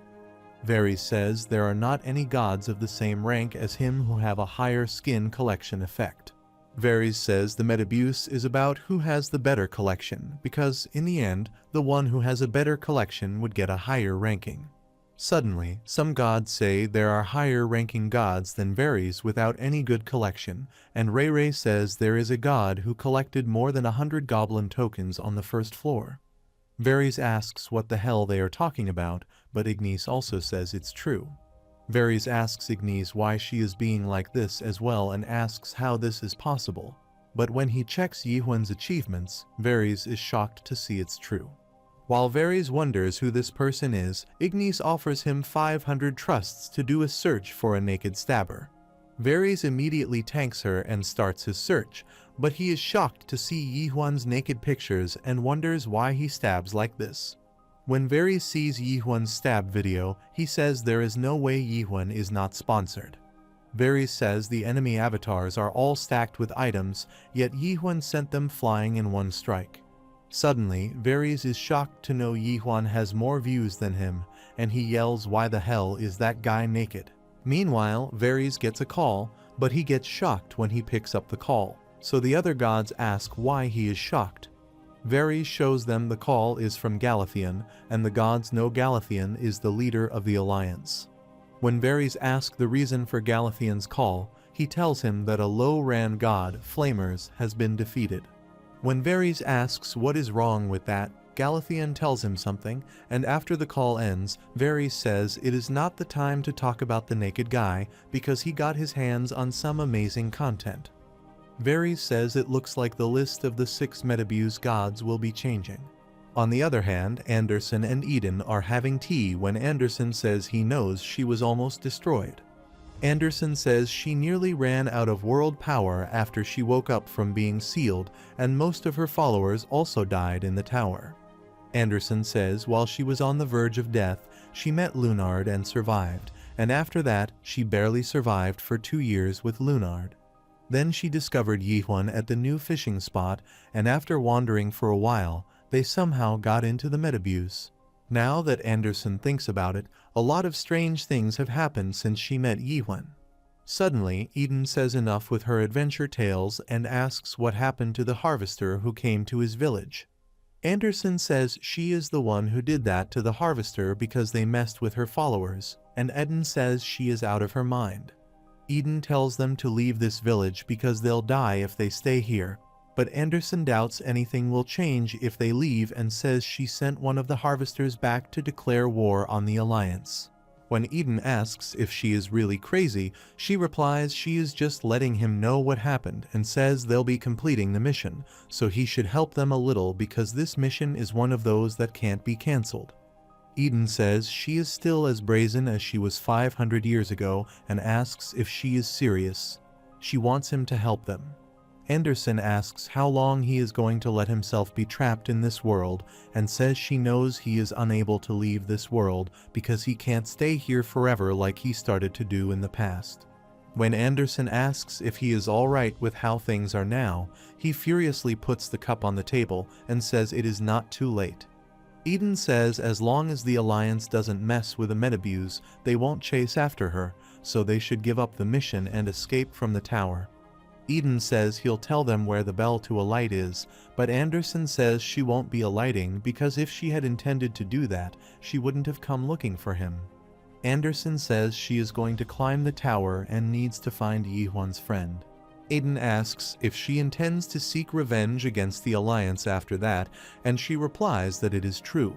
Speaker 1: Varys says there are not any gods of the same rank as him who have a higher skin collection effect. Varys says the Metabuse is about who has the better collection, because in the end, the one who has a better collection would get a higher ranking. Suddenly, some gods say there are higher ranking gods than Varys without any good collection, and Ray says there is a god who collected more than 100 goblin tokens on the first floor. Varys asks what the hell they are talking about, but Ignis also says it's true. Varys asks Ignis why she is being like this as well and asks how this is possible. But when he checks Yihuan's achievements, Varys is shocked to see it's true. While Varys wonders who this person is, Ignis offers him 500 trusts to do a search for a naked stabber. Varys immediately tanks her and starts his search, but he is shocked to see Yihuan's naked pictures and wonders why he stabs like this. When Varys sees Yihuan's stab video, he says there is no way Yihuan is not sponsored. Varys says the enemy avatars are all stacked with items, yet Yihuan sent them flying in one strike. Suddenly, Varys is shocked to know Yihuan has more views than him, and he yells why the hell is that guy naked. Meanwhile, Varys gets a call, but he gets shocked when he picks up the call, so the other gods ask why he is shocked. Varys shows them the call is from Galathion, and the gods know Galathion is the leader of the Alliance. When Varys asks the reason for Galathion's call, he tells him that a low-ran god, Flamers, has been defeated. When Varys asks what is wrong with that, Galathion tells him something, and after the call ends, Varys says it is not the time to talk about the naked guy because he got his hands on some amazing content. Varys says it looks like the list of the 6 Metabuse gods will be changing. On the other hand, Anderson and Eden are having tea when Anderson says he knows she was almost destroyed. Anderson says she nearly ran out of world power after she woke up from being sealed, and most of her followers also died in the tower. Anderson says while she was on the verge of death, she met Lunard and survived, and after that, she barely survived for 2 years with Lunard. Then she discovered Yihuan at the new fishing spot, and after wandering for a while, they somehow got into the Metabuse. Now that Anderson thinks about it, a lot of strange things have happened since she met Yihuan. Suddenly, Eden says enough with her adventure tales and asks what happened to the harvester who came to his village. Anderson says she is the one who did that to the harvester because they messed with her followers, and Eden says she is out of her mind. Eden tells them to leave this village because they'll die if they stay here, but Anderson doubts anything will change if they leave and says she sent one of the harvesters back to declare war on the Alliance. When Eden asks if she is really crazy, she replies she is just letting him know what happened and says they'll be completing the mission, so he should help them a little because this mission is one of those that can't be cancelled. Eden says she is still as brazen as she was 500 years ago and asks if she is serious. She wants him to help them. Anderson asks how long he is going to let himself be trapped in this world and says she knows he is unable to leave this world because he can't stay here forever like he started to do in the past. When Anderson asks if he is alright with how things are now, he furiously puts the cup on the table and says it is not too late. Eden says as long as the Alliance doesn't mess with the Metabuse, they won't chase after her, so they should give up the mission and escape from the tower. Eden says he'll tell them where the bell to alight is, but Anderson says she won't be alighting because if she had intended to do that, she wouldn't have come looking for him. Anderson says she is going to climb the tower and needs to find Yihwan's friend. Aiden asks if she intends to seek revenge against the Alliance after that, and she replies that it is true.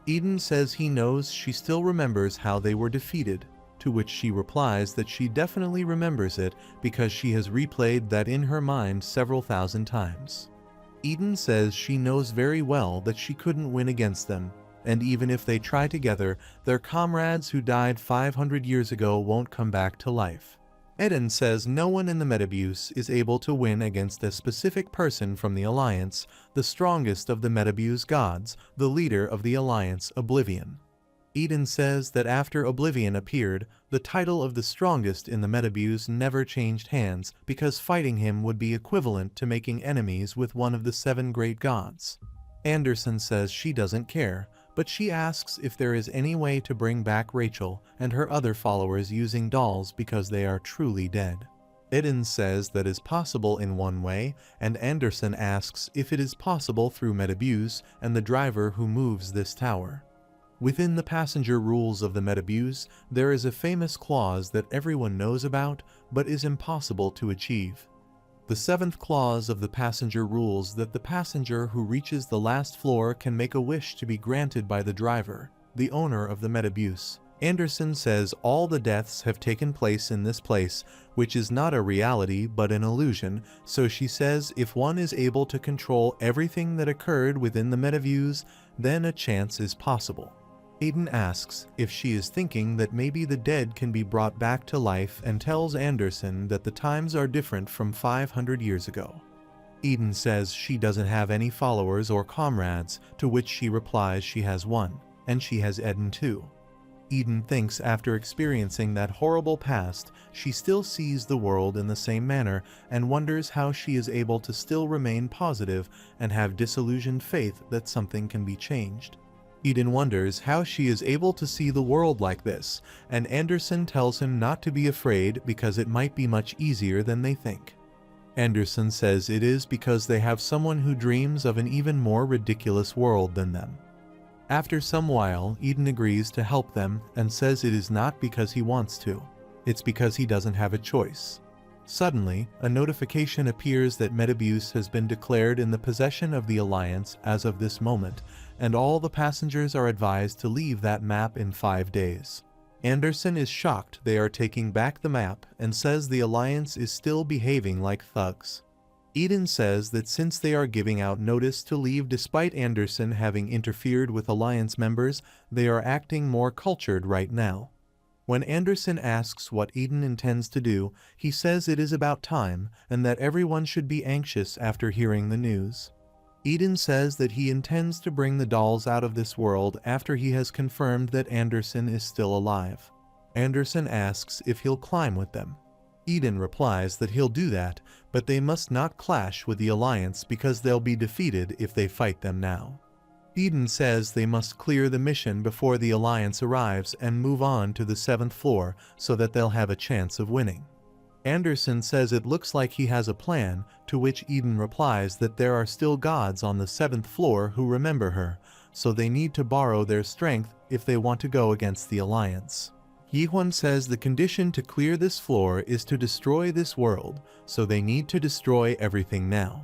Speaker 1: Eden says he knows she still remembers how they were defeated, to which she replies that she definitely remembers it because she has replayed that in her mind several thousand times. Eden says she knows very well that she couldn't win against them, and even if they try together, their comrades who died 500 years ago won't come back to life. Eden says no one in the Metabuse is able to win against a specific person from the Alliance, the strongest of the Metabuse gods, the leader of the Alliance, Oblivion. Eden says that after Oblivion appeared, the title of the strongest in the Metabuse never changed hands because fighting him would be equivalent to making enemies with one of the 7 great gods. Anderson says she doesn't care, but she asks if there is any way to bring back Rachel and her other followers using dolls because they are truly dead. Eden says that is possible in one way, and Anderson asks if it is possible through Metabuse and the driver who moves this tower. Within the passenger rules of the Metabuse, there is a famous clause that everyone knows about, but is impossible to achieve. The 7th clause of the passenger rules that the passenger who reaches the last floor can make a wish to be granted by the driver, the owner of the Metabuse. Anderson says all the deaths have taken place in this place, which is not a reality but an illusion, so she says if one is able to control everything that occurred within the Metabuse, then a chance is possible. Aiden asks if she is thinking that maybe the dead can be brought back to life and tells Anderson that the times are different from 500 years ago. Eden says she doesn't have any followers or comrades, to which she replies she has one, and she has Eden too. Eden thinks after experiencing that horrible past, she still sees the world in the same manner and wonders how she is able to still remain positive and have disillusioned faith that something can be changed. Eden wonders how she is able to see the world like this, and Anderson tells him not to be afraid because it might be much easier than they think. Anderson says it is because they have someone who dreams of an even more ridiculous world than them. After some while, Eden agrees to help them and says it is not because he wants to, it's because he doesn't have a choice. Suddenly, a notification appears that Metabuse has been declared in the possession of the Alliance as of this moment, and all the passengers are advised to leave that map in 5 days. Anderson is shocked they are taking back the map and says the Alliance is still behaving like thugs. Eden says that since they are giving out notice to leave despite Anderson having interfered with Alliance members, they are acting more cultured right now. When Anderson asks what Eden intends to do, he says it is about time and that everyone should be anxious after hearing the news. Eden says that he intends to bring the dolls out of this world after he has confirmed that Anderson is still alive. Anderson asks if he'll climb with them. Eden replies that he'll do that, but they must not clash with the Alliance because they'll be defeated if they fight them now. Eden says they must clear the mission before the Alliance arrives and move on to the 7th floor so that they'll have a chance of winning. Anderson says it looks like he has a plan, to which Eden replies that there are still gods on the 7th floor who remember her, so they need to borrow their strength if they want to go against the Alliance. Yihwan says the condition to clear this floor is to destroy this world, so they need to destroy everything now.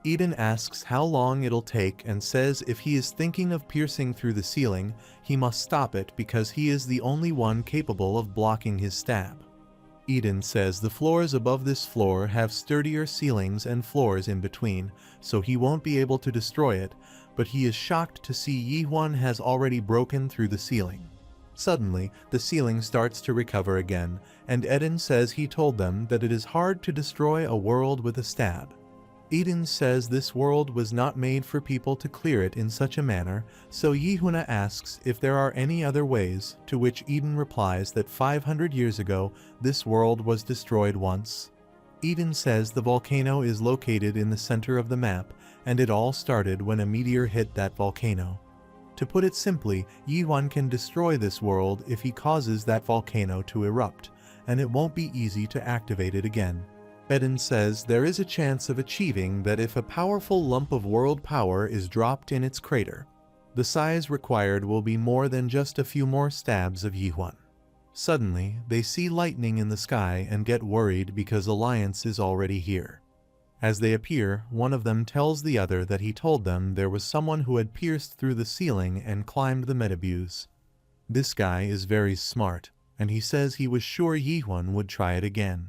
Speaker 1: Eden asks how long it'll take and says if he is thinking of piercing through the ceiling, he must stop it because he is the only one capable of blocking his stab. Eden says the floors above this floor have sturdier ceilings and floors in between, so he won't be able to destroy it, but he is shocked to see Yihwan has already broken through the ceiling. Suddenly, the ceiling starts to recover again, and Eden says he told them that it is hard to destroy a world with a stab. Eden says this world was not made for people to clear it in such a manner, so Yihuna asks if there are any other ways, to which Eden replies that 500 years ago this world was destroyed once. Eden says the volcano is located in the center of the map, and it all started when a meteor hit that volcano. To put it simply, Yihwan can destroy this world if he causes that volcano to erupt, and it won't be easy to activate it again. Eden says there is a chance of achieving that if a powerful lump of world power is dropped in its crater. The size required will be more than just a few more stabs of Yihwan. Suddenly, they see lightning in the sky and get worried because Alliance is already here. As they appear, one of them tells the other that he told them there was someone who had pierced through the ceiling and climbed the Metabuse. This guy is very smart, and he says he was sure Yihun would try it again.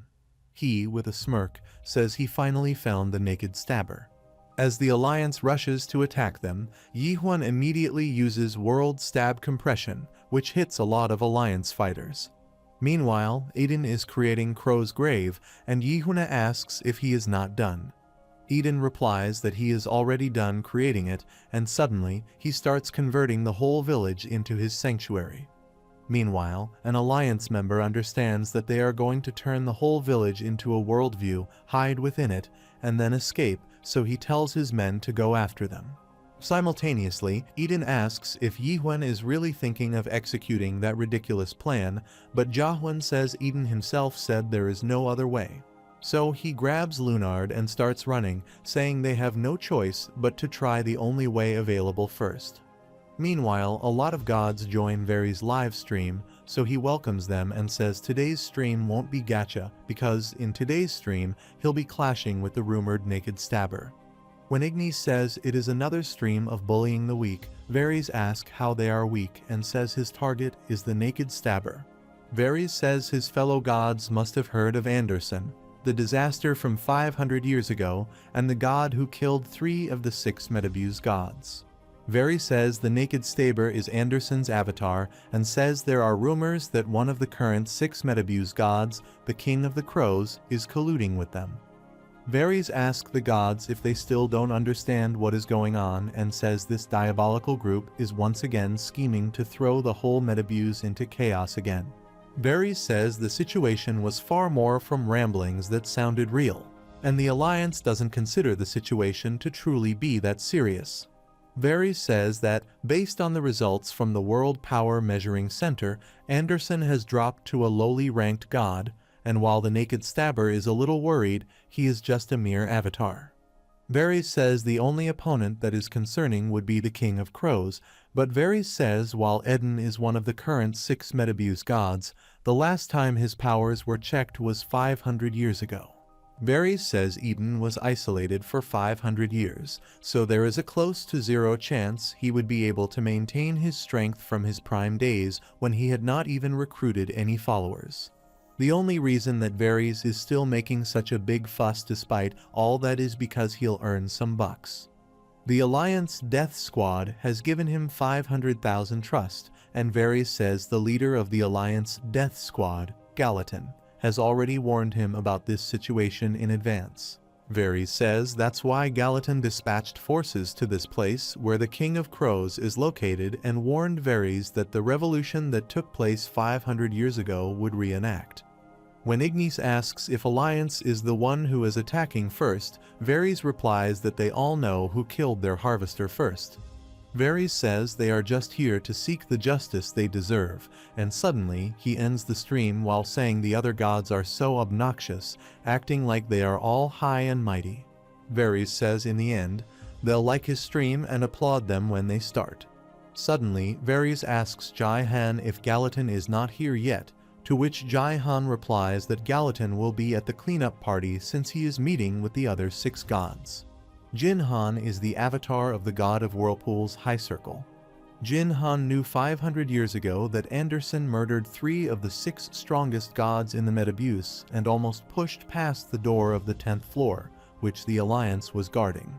Speaker 1: He, with a smirk, says he finally found the naked stabber. As the Alliance rushes to attack them, Yihun immediately uses World Stab Compression, which hits a lot of Alliance fighters. Meanwhile, Eden is creating Crow's grave, and Yihuna asks if he is not done. Eden replies that he is already done creating it, and suddenly, he starts converting the whole village into his sanctuary. Meanwhile, an Alliance member understands that they are going to turn the whole village into a worldview, hide within it, and then escape, so he tells his men to go after them. Simultaneously, Eden asks if Yihun is really thinking of executing that ridiculous plan, but Jahun says Eden himself said there is no other way. So he grabs Lunard and starts running, saying they have no choice but to try the only way available first. Meanwhile, a lot of gods join Veri's live stream, so he welcomes them and says today's stream won't be gacha because in today's stream he'll be clashing with the rumored naked stabber. When Ignis says it is another stream of bullying the weak, Varys asks how they are weak and says his target is the naked stabber. Varys says his fellow gods must have heard of Anderson, the disaster from 500 years ago, and the god who killed 3 of the 6 Metabuse gods. Varys says the naked stabber is Anderson's avatar and says there are rumors that one of the current 6 Metabuse gods, the King of the Crows, is colluding with them. Varys asks the gods if they still don't understand what is going on and says this diabolical group is once again scheming to throw the whole Metabuse into chaos again. Varys says the situation was far more from ramblings that sounded real, and the Alliance doesn't consider the situation to truly be that serious. Varys says that, based on the results from the World Power Measuring Center, Anderson has dropped to a lowly ranked god, and while the naked stabber is a little worried, he is just a mere avatar. Varys says the only opponent that is concerning would be the King of Crows, but Varys says while Eden is one of the current 6 Metabuse gods, the last time his powers were checked was 500 years ago. Varys says Eden was isolated for 500 years, so there is a close to 0 chance he would be able to maintain his strength from his prime days when he had not even recruited any followers. The only reason that Varys is still making such a big fuss despite all that is because he'll earn some bucks. The Alliance Death Squad has given him 500,000 trust, and Varys says the leader of the Alliance Death Squad, Gallatin, has already warned him about this situation in advance. Varys says that's why Gallatin dispatched forces to this place where the King of Crows is located and warned Varys that the revolution that took place 500 years ago would reenact. When Ignis asks if Alliance is the one who is attacking first, Varys replies that they all know who killed their harvester first. Varys says they are just here to seek the justice they deserve, and suddenly he ends the stream while saying the other gods are so obnoxious, acting like they are all high and mighty. Varys says in the end, they'll like his stream and applaud them when they start. Suddenly, Varys asks Jai-Han if Gallatin is not here yet, to which Jai-Han replies that Gallatin will be at the cleanup party since he is meeting with the other 6 gods. Jin-Han is the avatar of the god of whirlpools High Circle. Jin-Han knew 500 years ago that Anderson murdered 3 of the 6 strongest gods in the Metabuse and almost pushed past the door of the 10th floor, which the Alliance was guarding.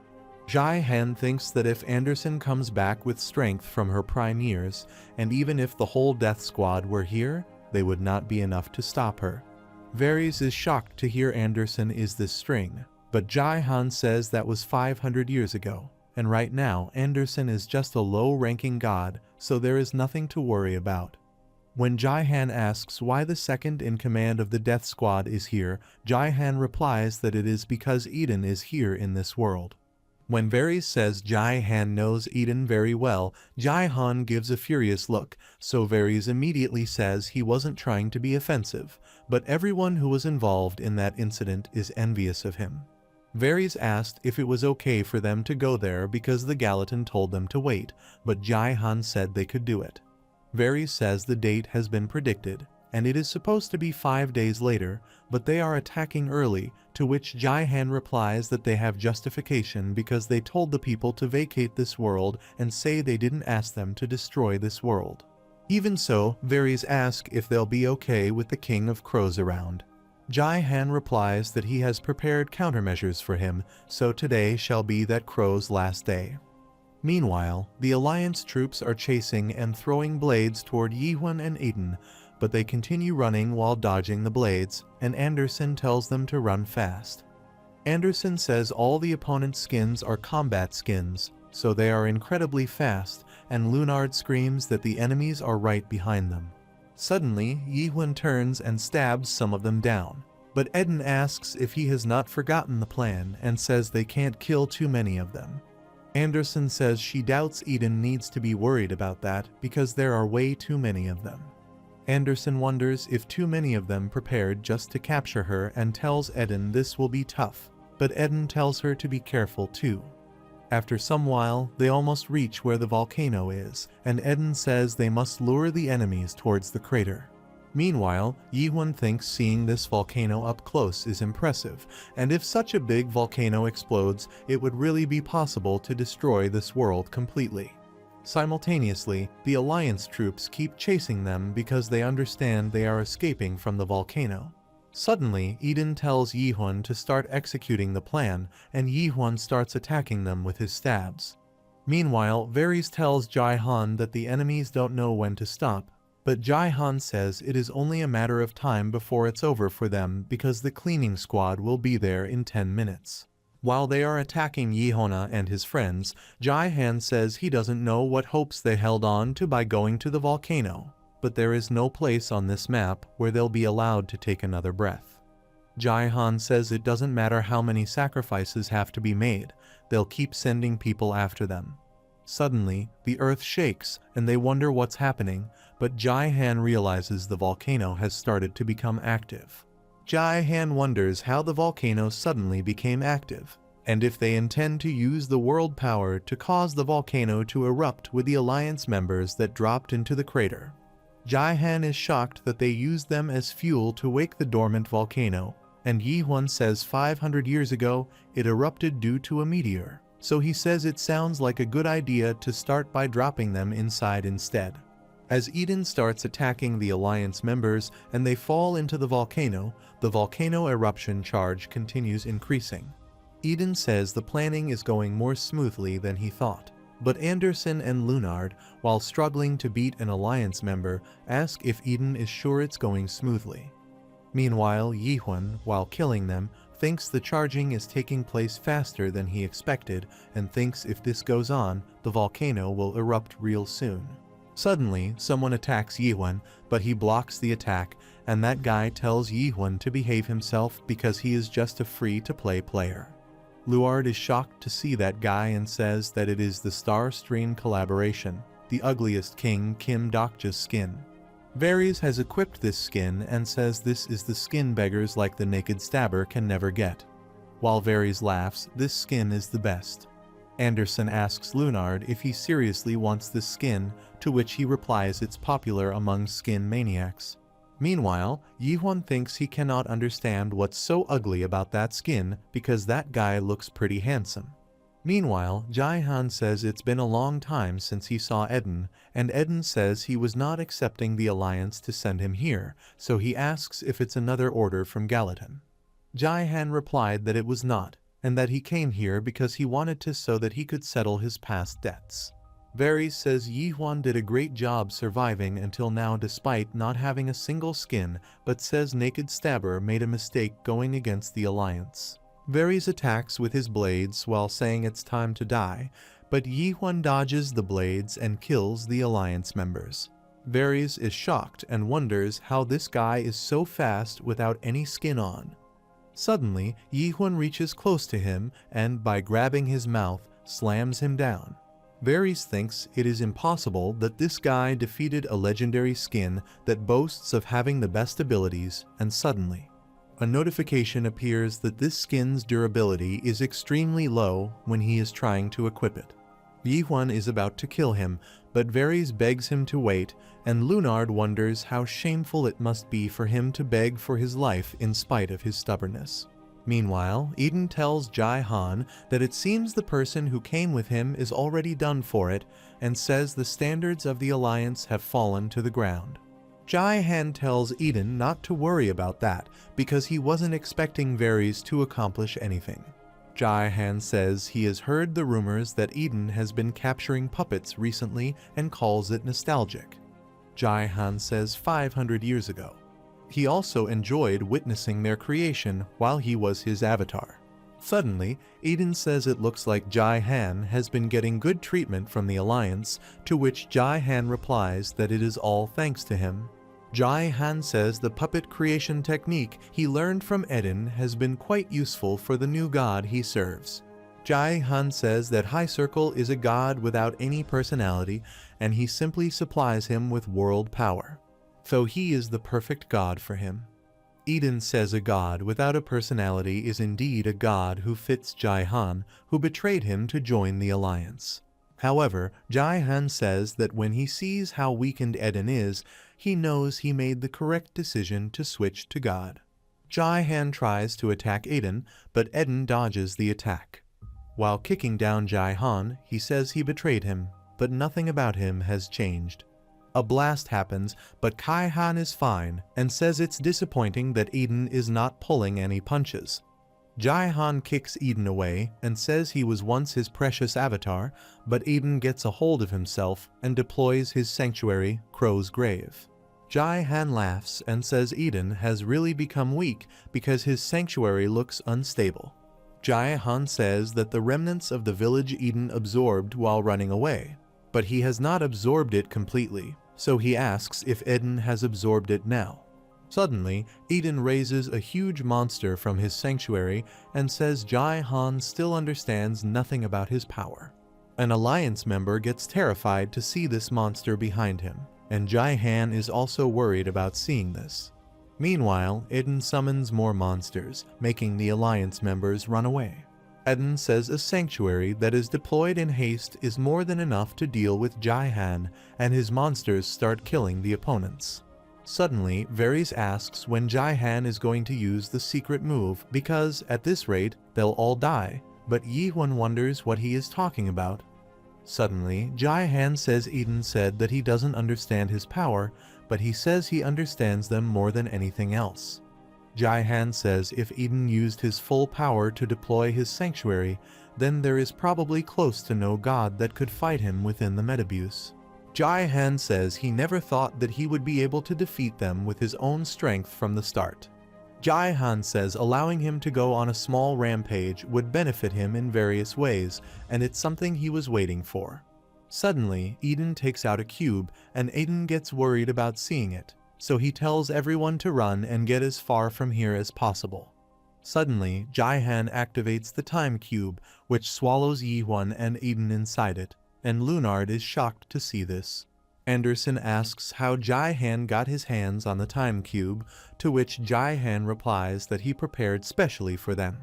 Speaker 1: Jai-Han thinks that if Anderson comes back with strength from her prime years, and even if the whole Death Squad were here, they would not be enough to stop her. Varys is shocked to hear Anderson is this string, but Jai-Han says that was 500 years ago, and right now Anderson is just a low-ranking god, so there is nothing to worry about. When Jai-Han asks why the second in command of the Death Squad is here, Jai-Han replies that it is because Eden is here in this world. When Varys says Jai-Han knows Eden very well, Jai-Han gives a furious look, so Varys immediately says he wasn't trying to be offensive, but everyone who was involved in that incident is envious of him. Varys asked if it was okay for them to go there because the Gallatin told them to wait, but Jai-Han said they could do it. Varys says the date has been predicted, and it is supposed to be 5 days later, but they are attacking early, to which Jai-Han replies that they have justification because they told the people to vacate this world and say they didn't ask them to destroy this world. Even so, Varys asks if they'll be okay with the King of Crows around. Jai-Han replies that he has prepared countermeasures for him, so today shall be that Crow's last day. Meanwhile, the Alliance troops are chasing and throwing blades toward Yi-Hun and Eden, but they continue running while dodging the blades, and Anderson tells them to run fast. Anderson says all the opponent's skins are combat skins, so they are incredibly fast, and Lunard screams that the enemies are right behind them. Suddenly, Yi-Hun turns and stabs some of them down, but Eden asks if he has not forgotten the plan and says they can't kill too many of them. Anderson says she doubts Eden needs to be worried about that because there are way too many of them. Anderson wonders if too many of them prepared just to capture her and tells Eden this will be tough, but Eden tells her to be careful too. After some while, they almost reach where the volcano is, and Eden says they must lure the enemies towards the crater. Meanwhile, Yi-Hun thinks seeing this volcano up close is impressive, and if such a big volcano explodes, it would really be possible to destroy this world completely. Simultaneously, the Alliance troops keep chasing them because they understand they are escaping from the volcano. Suddenly, Eden tells Yi-Hun to start executing the plan, and Yi-Hun starts attacking them with his stabs. Meanwhile, Varys tells Jai-Han that the enemies don't know when to stop, but Jai-Han says it is only a matter of time before it's over for them because the cleaning squad will be there in 10 minutes. While they are attacking Yi-Hun and his friends, Jai-Han says he doesn't know what hopes they held on to by going to the volcano, but there is no place on this map where they'll be allowed to take another breath. Jai-Han says it doesn't matter how many sacrifices have to be made, they'll keep sending people after them. Suddenly, the earth shakes and they wonder what's happening, but Jai-Han realizes the volcano has started to become active. Jai-Han wonders how the volcano suddenly became active, and if they intend to use the world power to cause the volcano to erupt with the Alliance members that dropped into the crater. Jai-Han is shocked that they used them as fuel to wake the dormant volcano, and Yi-Hun says 500 years ago it erupted due to a meteor, so he says it sounds like a good idea to start by dropping them inside instead. As Eden starts attacking the Alliance members and they fall into the volcano eruption charge continues increasing. Eden says the planning is going more smoothly than he thought, but Anderson and Lunard, while struggling to beat an Alliance member, ask if Eden is sure it's going smoothly. Meanwhile, Yi-Hun, while killing them, thinks the charging is taking place faster than he expected and thinks if this goes on, the volcano will erupt real soon. Suddenly, someone attacks Yi-Hun, but he blocks the attack, and that guy tells Yi-Hun to behave himself because he is just a free-to-play player. Luard is shocked to see that guy and says that it is the Star Stream collaboration, the ugliest king Kim Dokja's skin. Varys has equipped this skin and says this is the skin beggars like the Naked Stabber can never get. While Varys laughs, this skin is the best. Anderson asks Lunard if he seriously wants this skin, to which he replies it's popular among skin maniacs. Meanwhile, Yi-Hun thinks he cannot understand what's so ugly about that skin because that guy looks pretty handsome. Meanwhile, Jai-Han says it's been a long time since he saw Eden, and Eden says he was not accepting the Alliance to send him here, so he asks if it's another order from Gallatin. Jai-Han replied that it was not, and that he came here because he wanted to so that he could settle his past debts. Varys says Yi-Hun did a great job surviving until now despite not having a single skin, but says Naked Stabber made a mistake going against the Alliance. Varys attacks with his blades while saying it's time to die, but Yi-Hun dodges the blades and kills the Alliance members. Varys is shocked and wonders how this guy is so fast without any skin on. Suddenly, Yi-Hun reaches close to him and, by grabbing his mouth, slams him down. Varys thinks it is impossible that this guy defeated a legendary skin that boasts of having the best abilities, and suddenly, a notification appears that this skin's durability is extremely low when he is trying to equip it. Yi-Huan is about to kill him, but Varys begs him to wait, and Lunard wonders how shameful it must be for him to beg for his life in spite of his stubbornness. Meanwhile, Eden tells Jai-Han that it seems the person who came with him is already done for it, and says the standards of the Alliance have fallen to the ground. Jai-Han tells Eden not to worry about that, because he wasn't expecting Varys to accomplish anything. Jai-Han says he has heard the rumors that Eden has been capturing puppets recently and calls it nostalgic. Jai-Han says 500 years ago. He also enjoyed witnessing their creation while he was his avatar. Suddenly, Eden says it looks like Jai-Han has been getting good treatment from the Alliance, to which Jai-Han replies that it is all thanks to him. Jai-Han says the puppet creation technique he learned from Eden has been quite useful for the new god he serves. Jai-Han says that High Circle is a god without any personality, and he simply supplies him with world power. So he is the perfect god for him. Eden says a god without a personality is indeed a god who fits Jai-Han, who betrayed him to join the Alliance. However, Jai-Han says that when he sees how weakened Eden is, he knows he made the correct decision to switch to God. Jai-Han tries to attack Eden, but Eden dodges the attack. While kicking down Jai-Han, he says he betrayed him, but nothing about him has changed. A blast happens, but Kai-Han is fine and says it's disappointing that Eden is not pulling any punches. Jai-Han kicks Eden away and says he was once his precious avatar, but Eden gets a hold of himself and deploys his sanctuary, Crow's Grave. Jai-Han laughs and says Eden has really become weak because his sanctuary looks unstable. Jai-Han says that the remnants of the village Eden absorbed while running away, but he has not absorbed it completely, so he asks if Eden has absorbed it now. Suddenly, Eden raises a huge monster from his sanctuary and says Jai-Han still understands nothing about his power. An Alliance member gets terrified to see this monster behind him, and Jai-Han is also worried about seeing this. Meanwhile, Eden summons more monsters, making the Alliance members run away. Eden says a sanctuary that is deployed in haste is more than enough to deal with Jai-Han, and his monsters start killing the opponents. Suddenly, Varys asks when Jai-Han is going to use the secret move because, at this rate, they'll all die, but Yi-Huan wonders what he is talking about. Suddenly, Jai-Han says Eden said that he doesn't understand his power, but he says he understands them more than anything else. Jai-Han says if Eden used his full power to deploy his sanctuary, then there is probably close to no god that could fight him within the Metabuse. Jai-Han says he never thought that he would be able to defeat them with his own strength from the start. Jai-Han says allowing him to go on a small rampage would benefit him in various ways, and it's something he was waiting for. Suddenly, Eden takes out a cube, and Eden gets worried about seeing it, so he tells everyone to run and get as far from here as possible. Suddenly, Jai-Han activates the time cube, which swallows Yi-Huan and Eden inside it, and Lunard is shocked to see this. Anderson asks how Jai-Han got his hands on the time cube, to which Jai-Han replies that he prepared specially for them.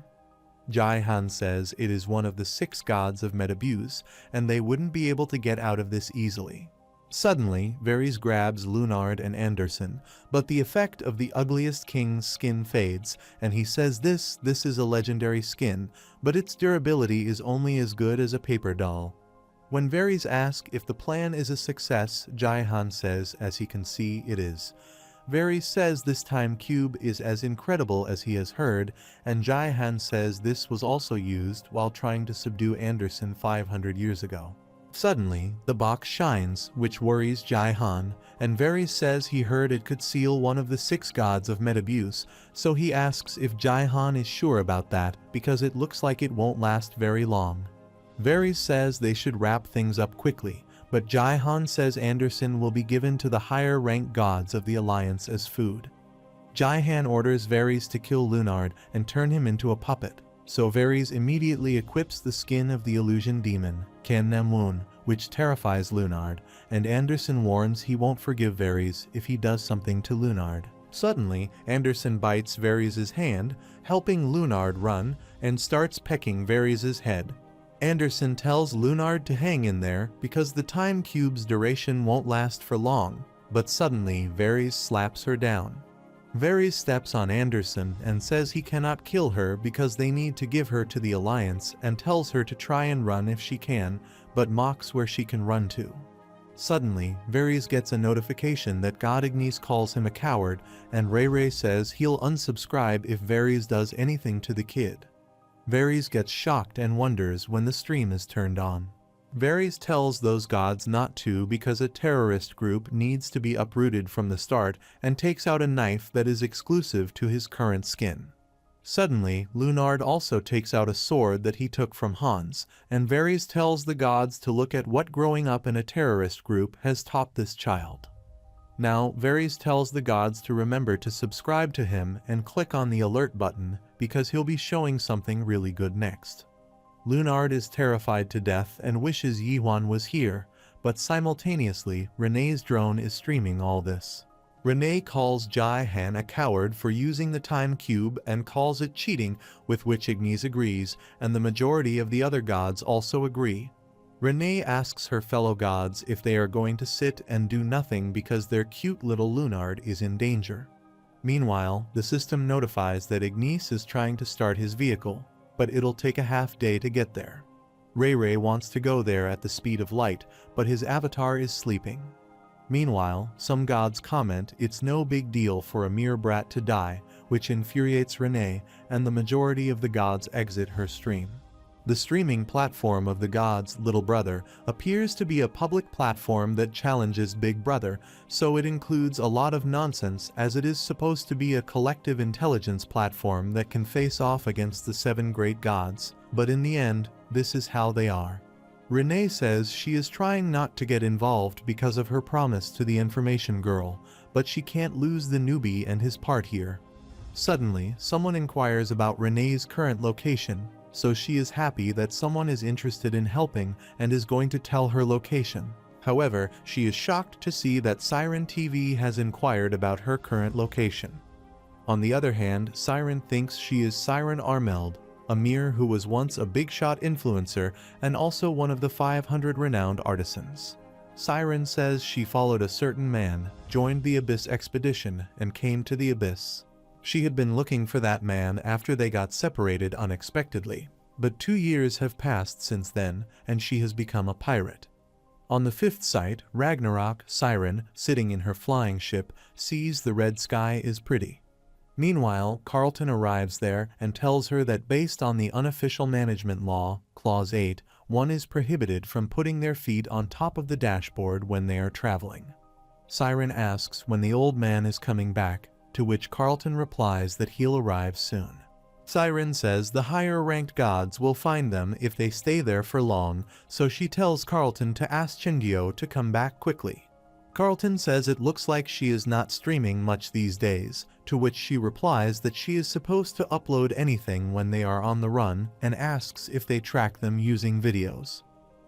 Speaker 1: Jai-Han says it is one of the 6 gods of Metabuse, and they wouldn't be able to get out of this easily. Suddenly, Varys grabs Lunard and Anderson, but the effect of the ugliest king's skin fades, and he says this is a legendary skin, but its durability is only as good as a paper doll. When Varys asks if the plan is a success, Jai-Han says, as he can see, it is. Varys says this time cube is as incredible as he has heard, and Jai-Han says this was also used while trying to subdue Anderson 500 years ago. Suddenly, the box shines, which worries Jai-Han, and Varys says he heard it could seal one of the 6 gods of Metabuse, so he asks if Jai-Han is sure about that, because it looks like it won't last very long. Varys says they should wrap things up quickly, but Jai-Han says Anderson will be given to the higher-ranked gods of the Alliance as food. Jai-Han orders Varys to kill Lunard and turn him into a puppet, so Varys immediately equips the skin of the illusion demon, Kan Namwoon, which terrifies Lunard, and Anderson warns he won't forgive Varys if he does something to Lunard. Suddenly, Anderson bites Varys' hand, helping Lunard run, and starts pecking Varys' head. Anderson tells Lunard to hang in there because the time cube's duration won't last for long, but suddenly Varys slaps her down. Varys steps on Anderson and says he cannot kill her because they need to give her to the Alliance, and tells her to try and run if she can, but mocks where she can run to. Suddenly, Varys gets a notification that God Ignis calls him a coward, and Ray says he'll unsubscribe if Varys does anything to the kid. Varys gets shocked and wonders when the stream is turned on. Varys tells those gods not to because a terrorist group needs to be uprooted from the start, and takes out a knife that is exclusive to his current skin. Suddenly, Lunard also takes out a sword that he took from Hans, and Varys tells the gods to look at what growing up in a terrorist group has taught this child. Now, Varys tells the gods to remember to subscribe to him and click on the alert button because he'll be showing something really good next. Lunard is terrified to death and wishes Yihuan was here, but simultaneously, Renee's drone is streaming all this. Renee calls Jai-Han a coward for using the time cube and calls it cheating, with which Ignis agrees, and the majority of the other gods also agree. Renee asks her fellow gods if they are going to sit and do nothing because their cute little Lunard is in danger. Meanwhile, the system notifies that Ignis is trying to start his vehicle, but it'll take a half day to get there. Ray wants to go there at the speed of light, but his avatar is sleeping. Meanwhile, some gods comment it's no big deal for a mere brat to die, which infuriates Renee, and the majority of the gods exit her stream. The streaming platform of the gods' little brother appears to be a public platform that challenges Big Brother, so it includes a lot of nonsense, as it is supposed to be a collective intelligence platform that can face off against the 7 great gods, but in the end, this is how they are. Renee says she is trying not to get involved because of her promise to the information girl, but she can't lose the newbie and his part here. Suddenly, someone inquires about Renee's current location, so she is happy that someone is interested in helping and is going to tell her location. However, she is shocked to see that Siren TV has inquired about her current location. On the other hand, Siren thinks she is Siren Armeld, Amir, who was once a big-shot influencer and also one of the 500 renowned artisans. Siren says she followed a certain man, joined the Abyss expedition, and came to the Abyss. She had been looking for that man after they got separated unexpectedly, but 2 years have passed since then, and she has become a pirate. On the 5th site, Ragnarok, Siren, sitting in her flying ship, sees the red sky is pretty. Meanwhile, Carlton arrives there and tells her that based on the unofficial management law, Clause 8, one is prohibited from putting their feet on top of the dashboard when they are traveling. Siren asks when the old man is coming back, to which Carlton replies that he'll arrive soon. Siren says the higher-ranked gods will find them if they stay there for long, so she tells Carlton to ask Chingyo to come back quickly. Carlton says it looks like she is not streaming much these days, to which she replies that she is supposed to upload anything when they are on the run, and asks if they track them using videos.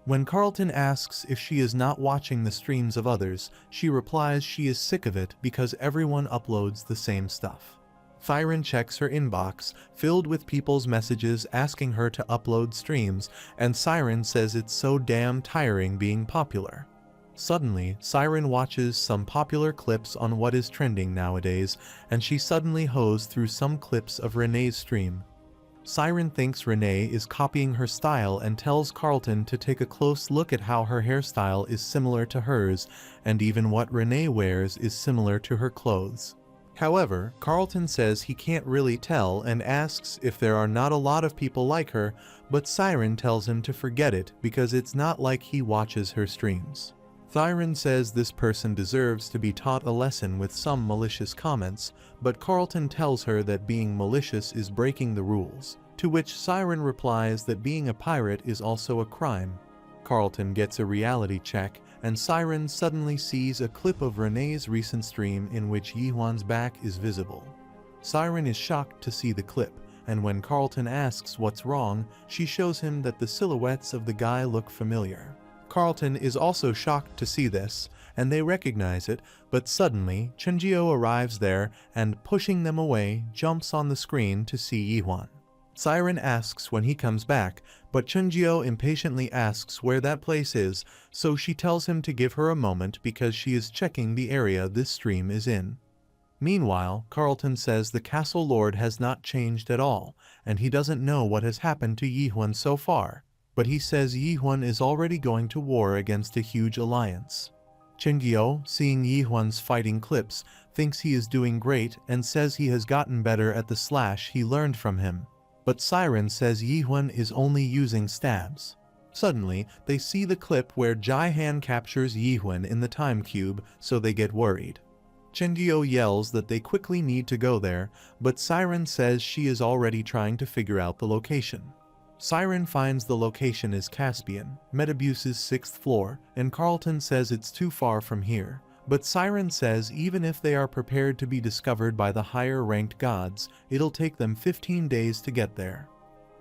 Speaker 1: When Carlton asks if she is not watching the streams of others, she replies she is sick of it because everyone uploads the same stuff. Siren checks her inbox, filled with people's messages asking her to upload streams, and Siren says it's so damn tiring being popular. Suddenly, Siren watches some popular clips on what is trending nowadays, and she suddenly hoes through some clips of Renee's stream. Siren thinks Renee is copying her style and tells Carlton to take a close look at how her hairstyle is similar to hers, and even what Renee wears is similar to her clothes. However, Carlton says he can't really tell and asks if there are not a lot of people like her, but Siren tells him to forget it because it's not like he watches her streams. Siren says this person deserves to be taught a lesson with some malicious comments, but Carlton tells her that being malicious is breaking the rules, to which Siren replies that being a pirate is also a crime. Carlton gets a reality check, and Siren suddenly sees a clip of Renee's recent stream in which Yihuan's back is visible. Siren is shocked to see the clip, and when Carlton asks what's wrong, she shows him that the silhouettes of the guy look familiar. Carlton is also shocked to see this, and they recognize it, but suddenly, Chingyo arrives there and, pushing them away, jumps on the screen to see Yihuan. Siren asks when he comes back, But Chunjio impatiently asks where that place is, so she tells him to give her a moment because she is checking the area this stream is in. Meanwhile, Carlton says the castle lord has not changed at all, and he doesn't know what has happened to Yihuan so far, but he says Yihuan is already going to war against a huge alliance. Chunjio, seeing Yihuan's fighting clips, thinks he is doing great and says he has gotten better at the slash he learned from him. But Siren says Yihuan is only using stabs. Suddenly, they see the clip where Jai-Han captures Yihuan in the time cube, so they get worried. Chunjio yells that they quickly need to go there, but Siren says she is already trying to figure out the location. Siren finds the location is Caspian, Metabuse's 6th floor, and Carlton says it's too far from here. But Siren says even if they are prepared to be discovered by the higher-ranked gods, it'll take them 15 days to get there.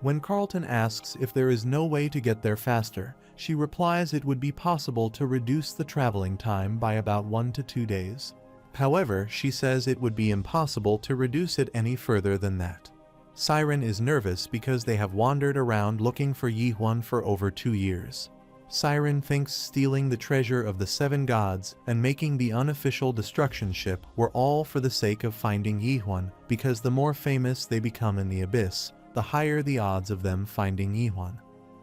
Speaker 1: When Carlton asks if there is no way to get there faster, she replies it would be possible to reduce the traveling time by about 1 to 2 days. However, she says it would be impossible to reduce it any further than that. Siren is nervous because they have wandered around looking for Yihuan for over 2 years. Siren thinks stealing the treasure of the 7 gods and making the unofficial destruction ship were all for the sake of finding Yihuan, because the more famous they become in the abyss, the higher the odds of them finding Yihuan.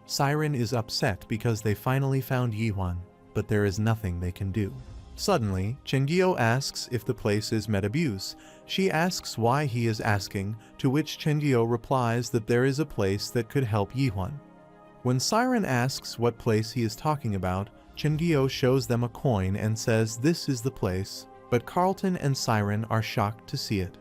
Speaker 1: Siren is upset because they finally found Yihuan, but there is nothing they can do. Suddenly, Chunjio asks if the place is Metabuse. She asks why he is asking, to which Chunjio replies that there is a place that could help Yihuan. When Siren asks what place he is talking about, Chunjio shows them a coin and says this is the place, but Carlton and Siren are shocked to see it.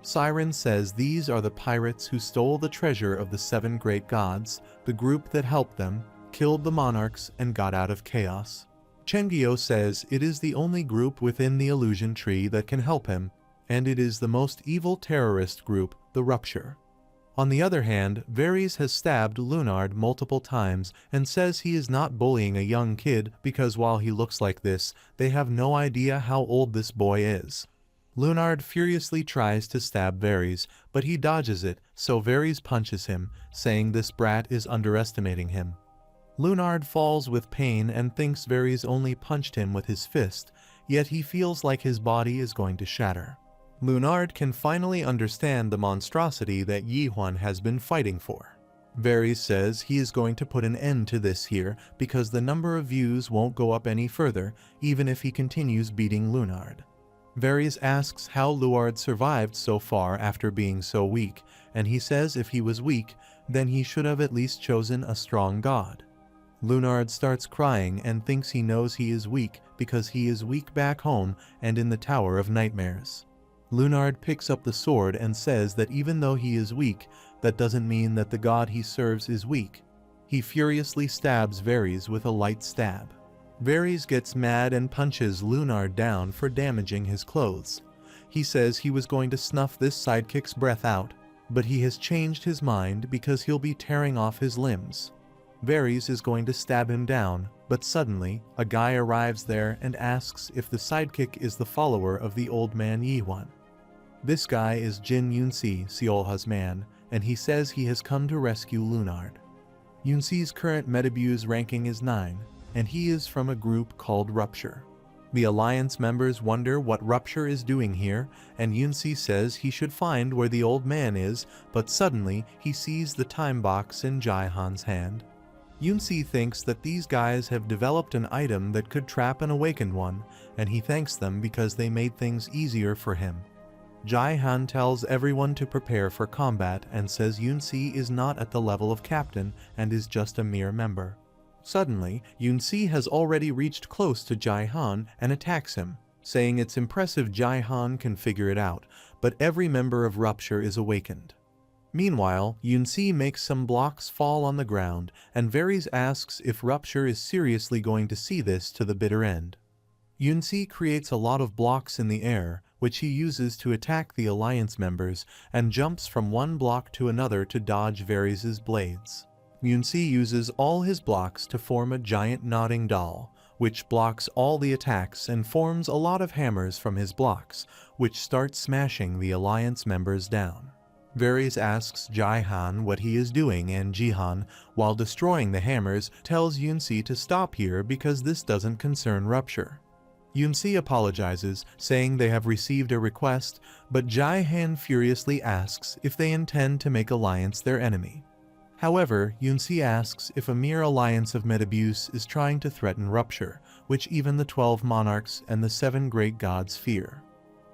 Speaker 1: Siren says these are the pirates who stole the treasure of the 7 great gods, the group that helped them, killed the monarchs, and got out of chaos. Chunjio says it is the only group within the illusion tree that can help him, and it is the most evil terrorist group, the Rupture. On the other hand, Varys has stabbed Lunard multiple times and says he is not bullying a young kid because while he looks like this, they have no idea how old this boy is. Lunard furiously tries to stab Varys, but he dodges it, so Varys punches him, saying this brat is underestimating him. Lunard falls with pain and thinks Varys only punched him with his fist, yet he feels like his body is going to shatter. Lunard can finally understand the monstrosity that Yihuan has been fighting for. Varys says he is going to put an end to this here because the number of views won't go up any further even if he continues beating Lunard. Varys asks how Luard survived so far after being so weak, and he says if he was weak, then he should have at least chosen a strong god. Lunard starts crying and thinks he knows he is weak because he is weak back home and in the Tower of Nightmares. Lunard picks up the sword and says that even though he is weak, that doesn't mean that the god he serves is weak. He furiously stabs Varys with a light stab. Varys gets mad and punches Lunard down for damaging his clothes. He says he was going to snuff this sidekick's breath out, but he has changed his mind because he'll be tearing off his limbs. Varys is going to stab him down, but suddenly, a guy arrives there and asks if the sidekick is the follower of the old man Yihuan. This guy is Jin Yunsi, Seolha's man, and he says he has come to rescue Lunard. Yunsi's current Metabuse ranking is 9, and he is from a group called Rupture. The Alliance members wonder what Rupture is doing here, and Yunsi says he should find where the old man is, but suddenly he sees the time box in Jai-Han's hand. Yunsi thinks that these guys have developed an item that could trap an awakened one, and he thanks them because they made things easier for him. Jai-Han tells everyone to prepare for combat and says Yunsi is not at the level of captain and is just a mere member. Suddenly, Yunsi has already reached close to Jai-Han and attacks him, saying it's impressive Jai-Han can figure it out, but every member of Rupture is awakened. Meanwhile, Yunsi makes some blocks fall on the ground, and Varys asks if Rupture is seriously going to see this to the bitter end. Yunsi creates a lot of blocks in the air, which he uses to attack the Alliance members, and jumps from one block to another to dodge Varys' blades. Yunsi uses all his blocks to form a giant nodding doll, which blocks all the attacks and forms a lot of hammers from his blocks, which start smashing the Alliance members down. Varys asks Jihan what he is doing, and Jihan, while destroying the hammers, tells Yunsi to stop here because this doesn't concern Rupture. Yunsi apologizes, saying they have received a request, but Jihan furiously asks if they intend to make Alliance their enemy. However, Yunsi asks if a mere alliance of Metabuse is trying to threaten Rupture, which even the 12 monarchs and the 7 great gods fear.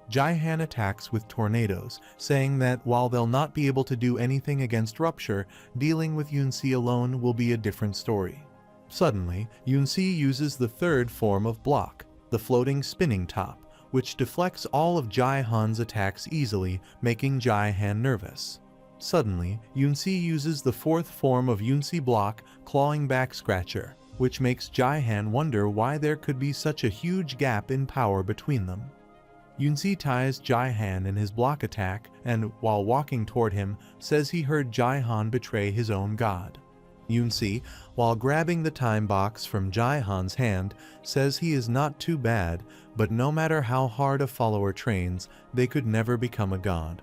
Speaker 1: Jihan attacks with tornadoes, saying that while they'll not be able to do anything against Rupture, dealing with Yunsi alone will be a different story. Suddenly, Yunsi uses the third form of block, the floating spinning top, which deflects all of Jihan's attacks easily, making Jihan nervous. Suddenly, Yunsi uses the fourth form of Yunsi block, clawing back Scratcher, which makes Jihan wonder why there could be such a huge gap in power between them. Yunsi ties Jihan in his block attack and, while walking toward him, says he heard Jihan betray his own god. Yunsi, while grabbing the time box from Jihan's hand, says he is not too bad, but no matter how hard a follower trains, they could never become a god.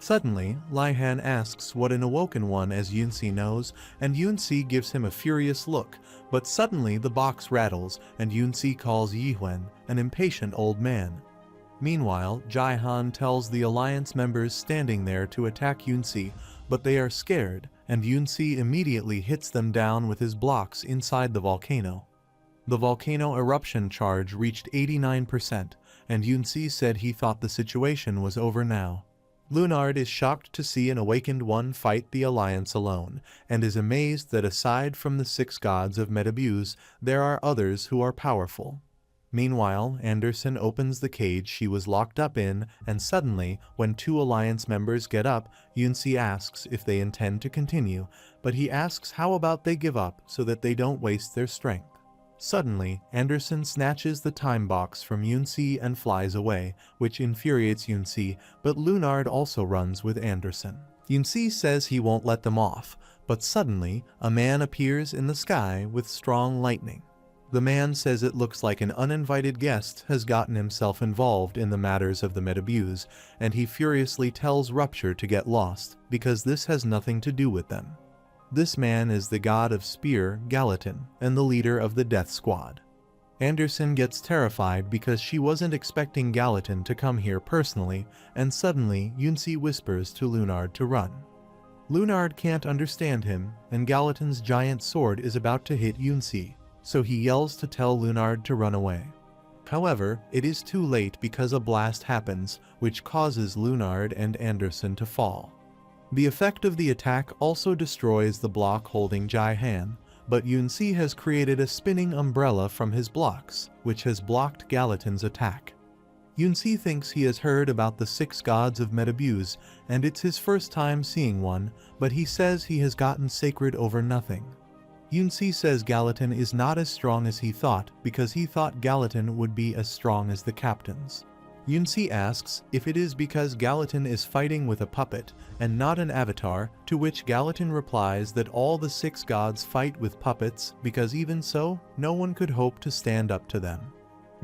Speaker 1: Suddenly, Lihan asks what an awoken one as Yunsi knows, and Yunsi gives him a furious look, but suddenly the box rattles and Yunsi calls Yihuen an impatient old man. Meanwhile, Jihan tells the Alliance members standing there to attack Yunsi, but they are scared, and Yunsi immediately hits them down with his blocks inside the volcano. The volcano eruption charge reached 89%, and Yunsi said he thought the situation was over now. Lunard is shocked to see an awakened one fight the Alliance alone, and is amazed that aside from the 6 gods of Metabuse, there are others who are powerful. Meanwhile, Anderson opens the cage she was locked up in, and suddenly, when 2 Alliance members get up, Yunsi asks if they intend to continue, but he asks how about they give up so that they don't waste their strength. Suddenly, Anderson snatches the time box from Yunsi and flies away, which infuriates Yunsi, but Lunard also runs with Anderson. Yunsi says he won't let them off, but suddenly, a man appears in the sky with strong lightning. The man says it looks like an uninvited guest has gotten himself involved in the matters of the Metabuse, and he furiously tells Rupture to get lost, because this has nothing to do with them. This man is the god of Spear, Gallatin, and the leader of the Death Squad. Anderson gets terrified because she wasn't expecting Gallatin to come here personally, and suddenly Yunsi whispers to Lunard to run. Lunard can't understand him, and Gallatin's giant sword is about to hit Yunsi, so he yells to tell Lunard to run away. However, it is too late because a blast happens, which causes Lunard and Anderson to fall. The effect of the attack also destroys the block holding Jihan, but Yunsi has created a spinning umbrella from his blocks, which has blocked Gallatin's attack. Yunsi thinks he has heard about the 6 gods of Metabuse, and it's his first time seeing one, but he says he has gotten sacred over nothing. Yunsi says Gallatin is not as strong as he thought because he thought Gallatin would be as strong as the captains. Yunsi asks if it is because Gallatin is fighting with a puppet and not an avatar, to which Gallatin replies that all the 6 gods fight with puppets because even so, no one could hope to stand up to them.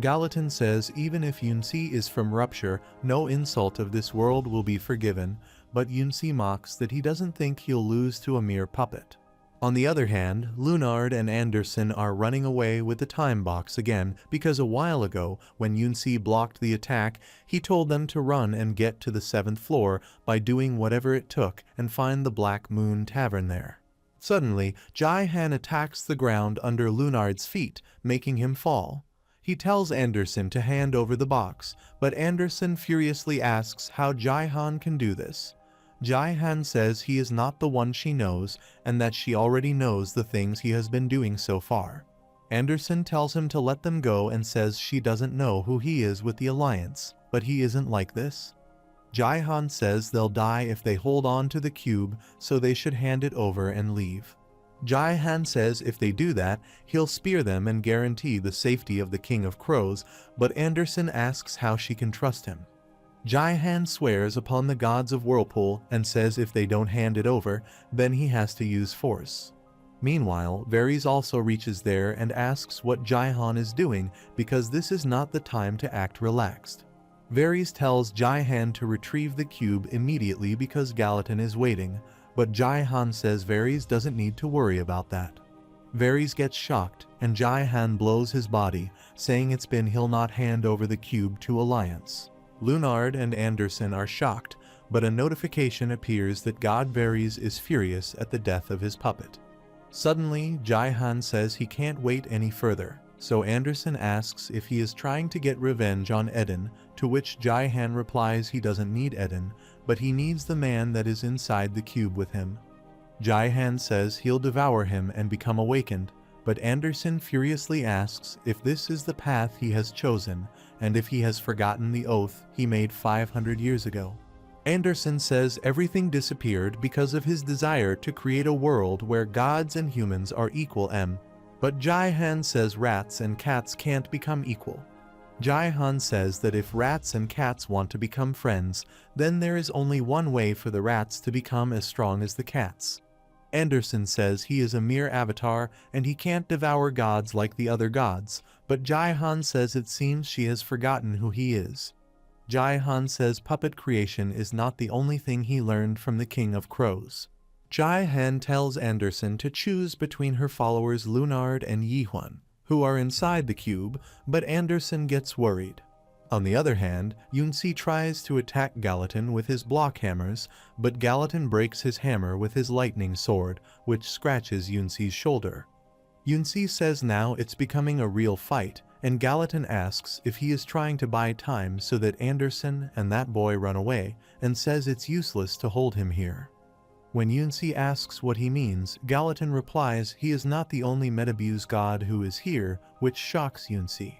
Speaker 1: Gallatin says even if Yunsi is from Rupture, no insult of this world will be forgiven, but Yunsi mocks that he doesn't think he'll lose to a mere puppet. On the other hand, Lunard and Anderson are running away with the time box again because a while ago, when Yunsi blocked the attack, he told them to run and get to the 7th floor by doing whatever it took and find the Black Moon Tavern there. Suddenly, Jihan attacks the ground under Lunard's feet, making him fall. He tells Anderson to hand over the box, but Anderson furiously asks how Jihan can do this. Jihan says he is not the one she knows and that she already knows the things he has been doing so far. Anderson tells him to let them go and says she doesn't know who he is with the Alliance, but he isn't like this. Jihan says they'll die if they hold on to the cube, so they should hand it over and leave. Jihan says if they do that, he'll spear them and guarantee the safety of the King of Crows, but Anderson asks how she can trust him. Jihan swears upon the gods of Whirlpool and says if they don't hand it over, then he has to use force. Meanwhile, Varys also reaches there and asks what Jihan is doing because this is not the time to act relaxed. Varys tells Jai-Han to retrieve the cube immediately because Gallatin is waiting, but Jai-Han says Varys doesn't need to worry about that. Varys gets shocked, and Jai-Han blows his body, saying he'll not hand over the cube to Alliance. Lunard and Anderson are shocked, but a notification appears that God Varys is furious at the death of his puppet. Suddenly, Jai-Han says he can't wait any further, so Anderson asks if he is trying to get revenge on Eden, to which Jai-Han replies he doesn't need Eden, but he needs the man that is inside the cube with him. Jai-Han says he'll devour him and become awakened, but Anderson furiously asks if this is the path he has chosen, and if he has forgotten the oath he made 500 years ago. Anderson says everything disappeared because of his desire to create a world where gods and humans are equal. But Jai-Han says rats and cats can't become equal. Jai-Han says that if rats and cats want to become friends, then there is only one way for the rats to become as strong as the cats. Anderson says he is a mere avatar and he can't devour gods like the other gods, but Jai-Han says it seems she has forgotten who he is. Jai-Han says puppet creation is not the only thing he learned from the King of Crows. Jai-Han tells Anderson to choose between her followers Lunard and Yi-Huan, who are inside the cube, but Anderson gets worried. On the other hand, Yunsi tries to attack Gallatin with his block hammers, but Gallatin breaks his hammer with his lightning sword, which scratches Yunsi's shoulder. Yunsi says now it's becoming a real fight, and Gallatin asks if he is trying to buy time so that Anderson and that boy run away, and says it's useless to hold him here. When Yunsi asks what he means, Gallatin replies he is not the only Metabuse god who is here, which shocks Yunsi.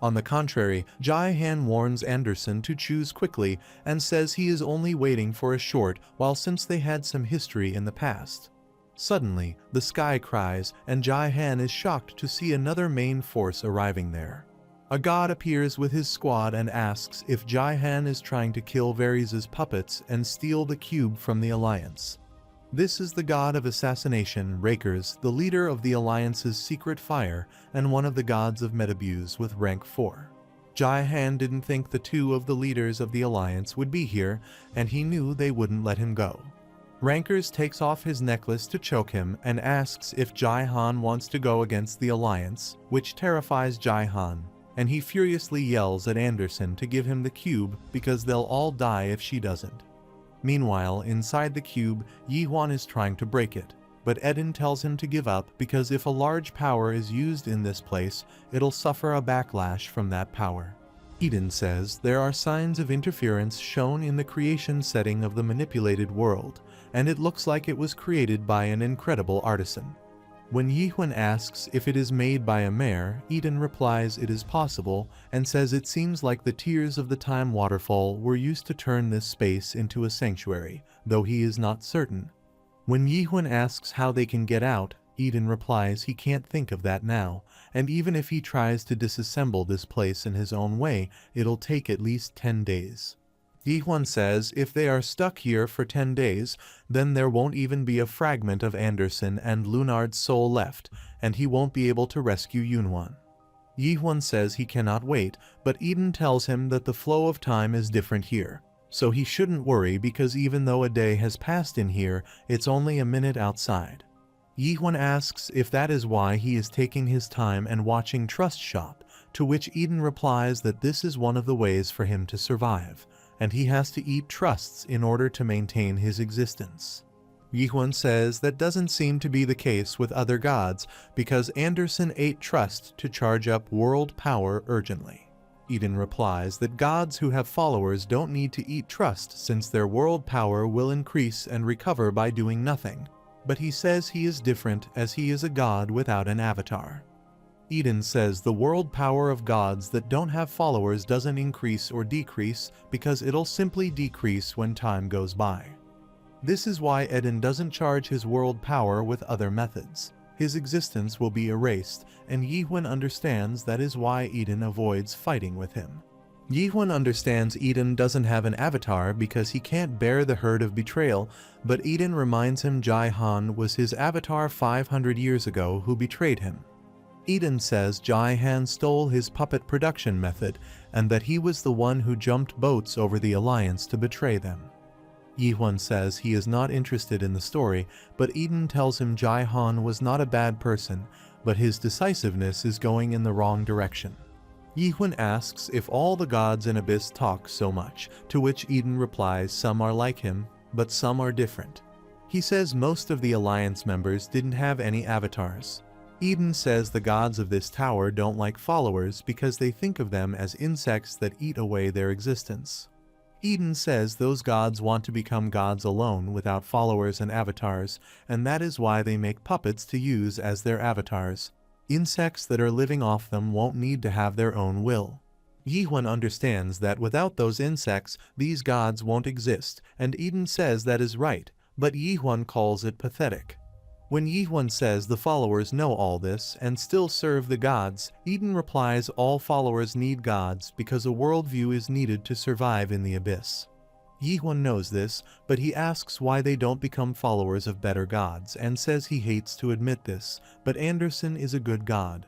Speaker 1: On the contrary, Jai-Han warns Anderson to choose quickly and says he is only waiting for a short while since they had some history in the past. Suddenly, the sky cries and Jai-Han is shocked to see another main force arriving there. A god appears with his squad and asks if Jai-Han is trying to kill Varys' puppets and steal the cube from the Alliance. This is the god of assassination, Rakers, the leader of the Alliance's secret fire and one of the gods of Metabuse with rank 4. Jai-Han didn't think the two of the leaders of the Alliance would be here, and he knew they wouldn't let him go. Rankers takes off his necklace to choke him and asks if Jai-Han wants to go against the Alliance, which terrifies Jai-Han, and he furiously yells at Anderson to give him the cube because they'll all die if she doesn't. Meanwhile, inside the cube, Yi-Huan is trying to break it, but Eden tells him to give up because if a large power is used in this place, it'll suffer a backlash from that power. Eden says there are signs of interference shown in the creation setting of the manipulated world, and it looks like it was created by an incredible artisan. When Yi-Huan asks if it is made by a mare, Eden replies it is possible and says it seems like the tears of the time waterfall were used to turn this space into a sanctuary, though he is not certain. When Yi-Huan asks how they can get out, Eden replies he can't think of that now, and even if he tries to disassemble this place in his own way, it'll take at least 10 days. Yi-Huan says if they are stuck here for 10 days, then there won't even be a fragment of Anderson and Lunard's soul left, and he won't be able to rescue Yunwan. Yi-Huan says he cannot wait, but Eden tells him that the flow of time is different here, so he shouldn't worry because even though a day has passed in here, it's only a minute outside. Yi-Huan asks if that is why he is taking his time and watching Trust Shop, to which Eden replies that this is one of the ways for him to survive, and he has to eat trusts in order to maintain his existence. Yi-Huan says that doesn't seem to be the case with other gods because Anderson ate trust to charge up world power urgently. Eden replies that gods who have followers don't need to eat trust since their world power will increase and recover by doing nothing, but he says he is different as he is a god without an avatar. Eden says the world power of gods that don't have followers doesn't increase or decrease because it'll simply decrease when time goes by. This is why Eden doesn't charge his world power with other methods. His existence will be erased, and Yi-Huan understands that is why Eden avoids fighting with him. Yi-Huan understands Eden doesn't have an avatar because he can't bear the hurt of betrayal, but Eden reminds him Jai-Han was his avatar 500 years ago who betrayed him. Eden says Jai-han stole his puppet production method and that he was the one who jumped boats over the alliance to betray them. Yi-hwan says he is not interested in the story, but Eden tells him Jai-han was not a bad person, but his decisiveness is going in the wrong direction. Yi-hwan asks if all the gods in Abyss talk so much, to which Eden replies some are like him, but some are different. He says most of the alliance members didn't have any avatars. Eden says the gods of this tower don't like followers because they think of them as insects that eat away their existence. Eden says those gods want to become gods alone without followers and avatars, and that is why they make puppets to use as their avatars. Insects that are living off them won't need to have their own will. Yi-hwan understands that without those insects, these gods won't exist, and Eden says that is right, but Yi-hwan calls it pathetic. When Yi-hwan says the followers know all this and still serve the gods, Eden replies all followers need gods because a worldview is needed to survive in the abyss. Yi-hwan knows this, but he asks why they don't become followers of better gods and says he hates to admit this, but Anderson is a good god.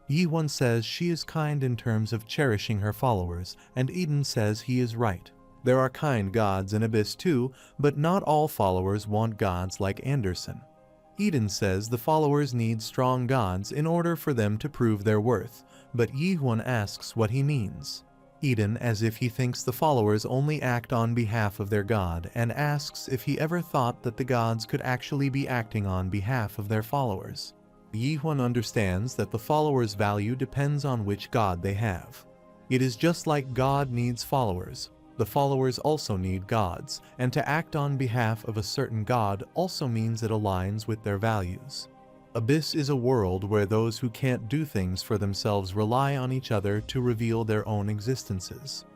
Speaker 1: Yi-hwan says she is kind in terms of cherishing her followers, and Eden says he is right. There are kind gods in Abyss too, but not all followers want gods like Anderson. Eden says the followers need strong gods in order for them to prove their worth, but Yi-hwan asks what he means. Eden, as if he thinks the followers only act on behalf of their god, and asks if he ever thought that the gods could actually be acting on behalf of their followers. Yi-hwan understands that the followers' value depends on which god they have. It is just like God needs followers. The followers also need gods, and to act on behalf of a certain god also means it aligns with their values. Abyss is a world where those who can't do things for themselves rely on each other to reveal their own existences.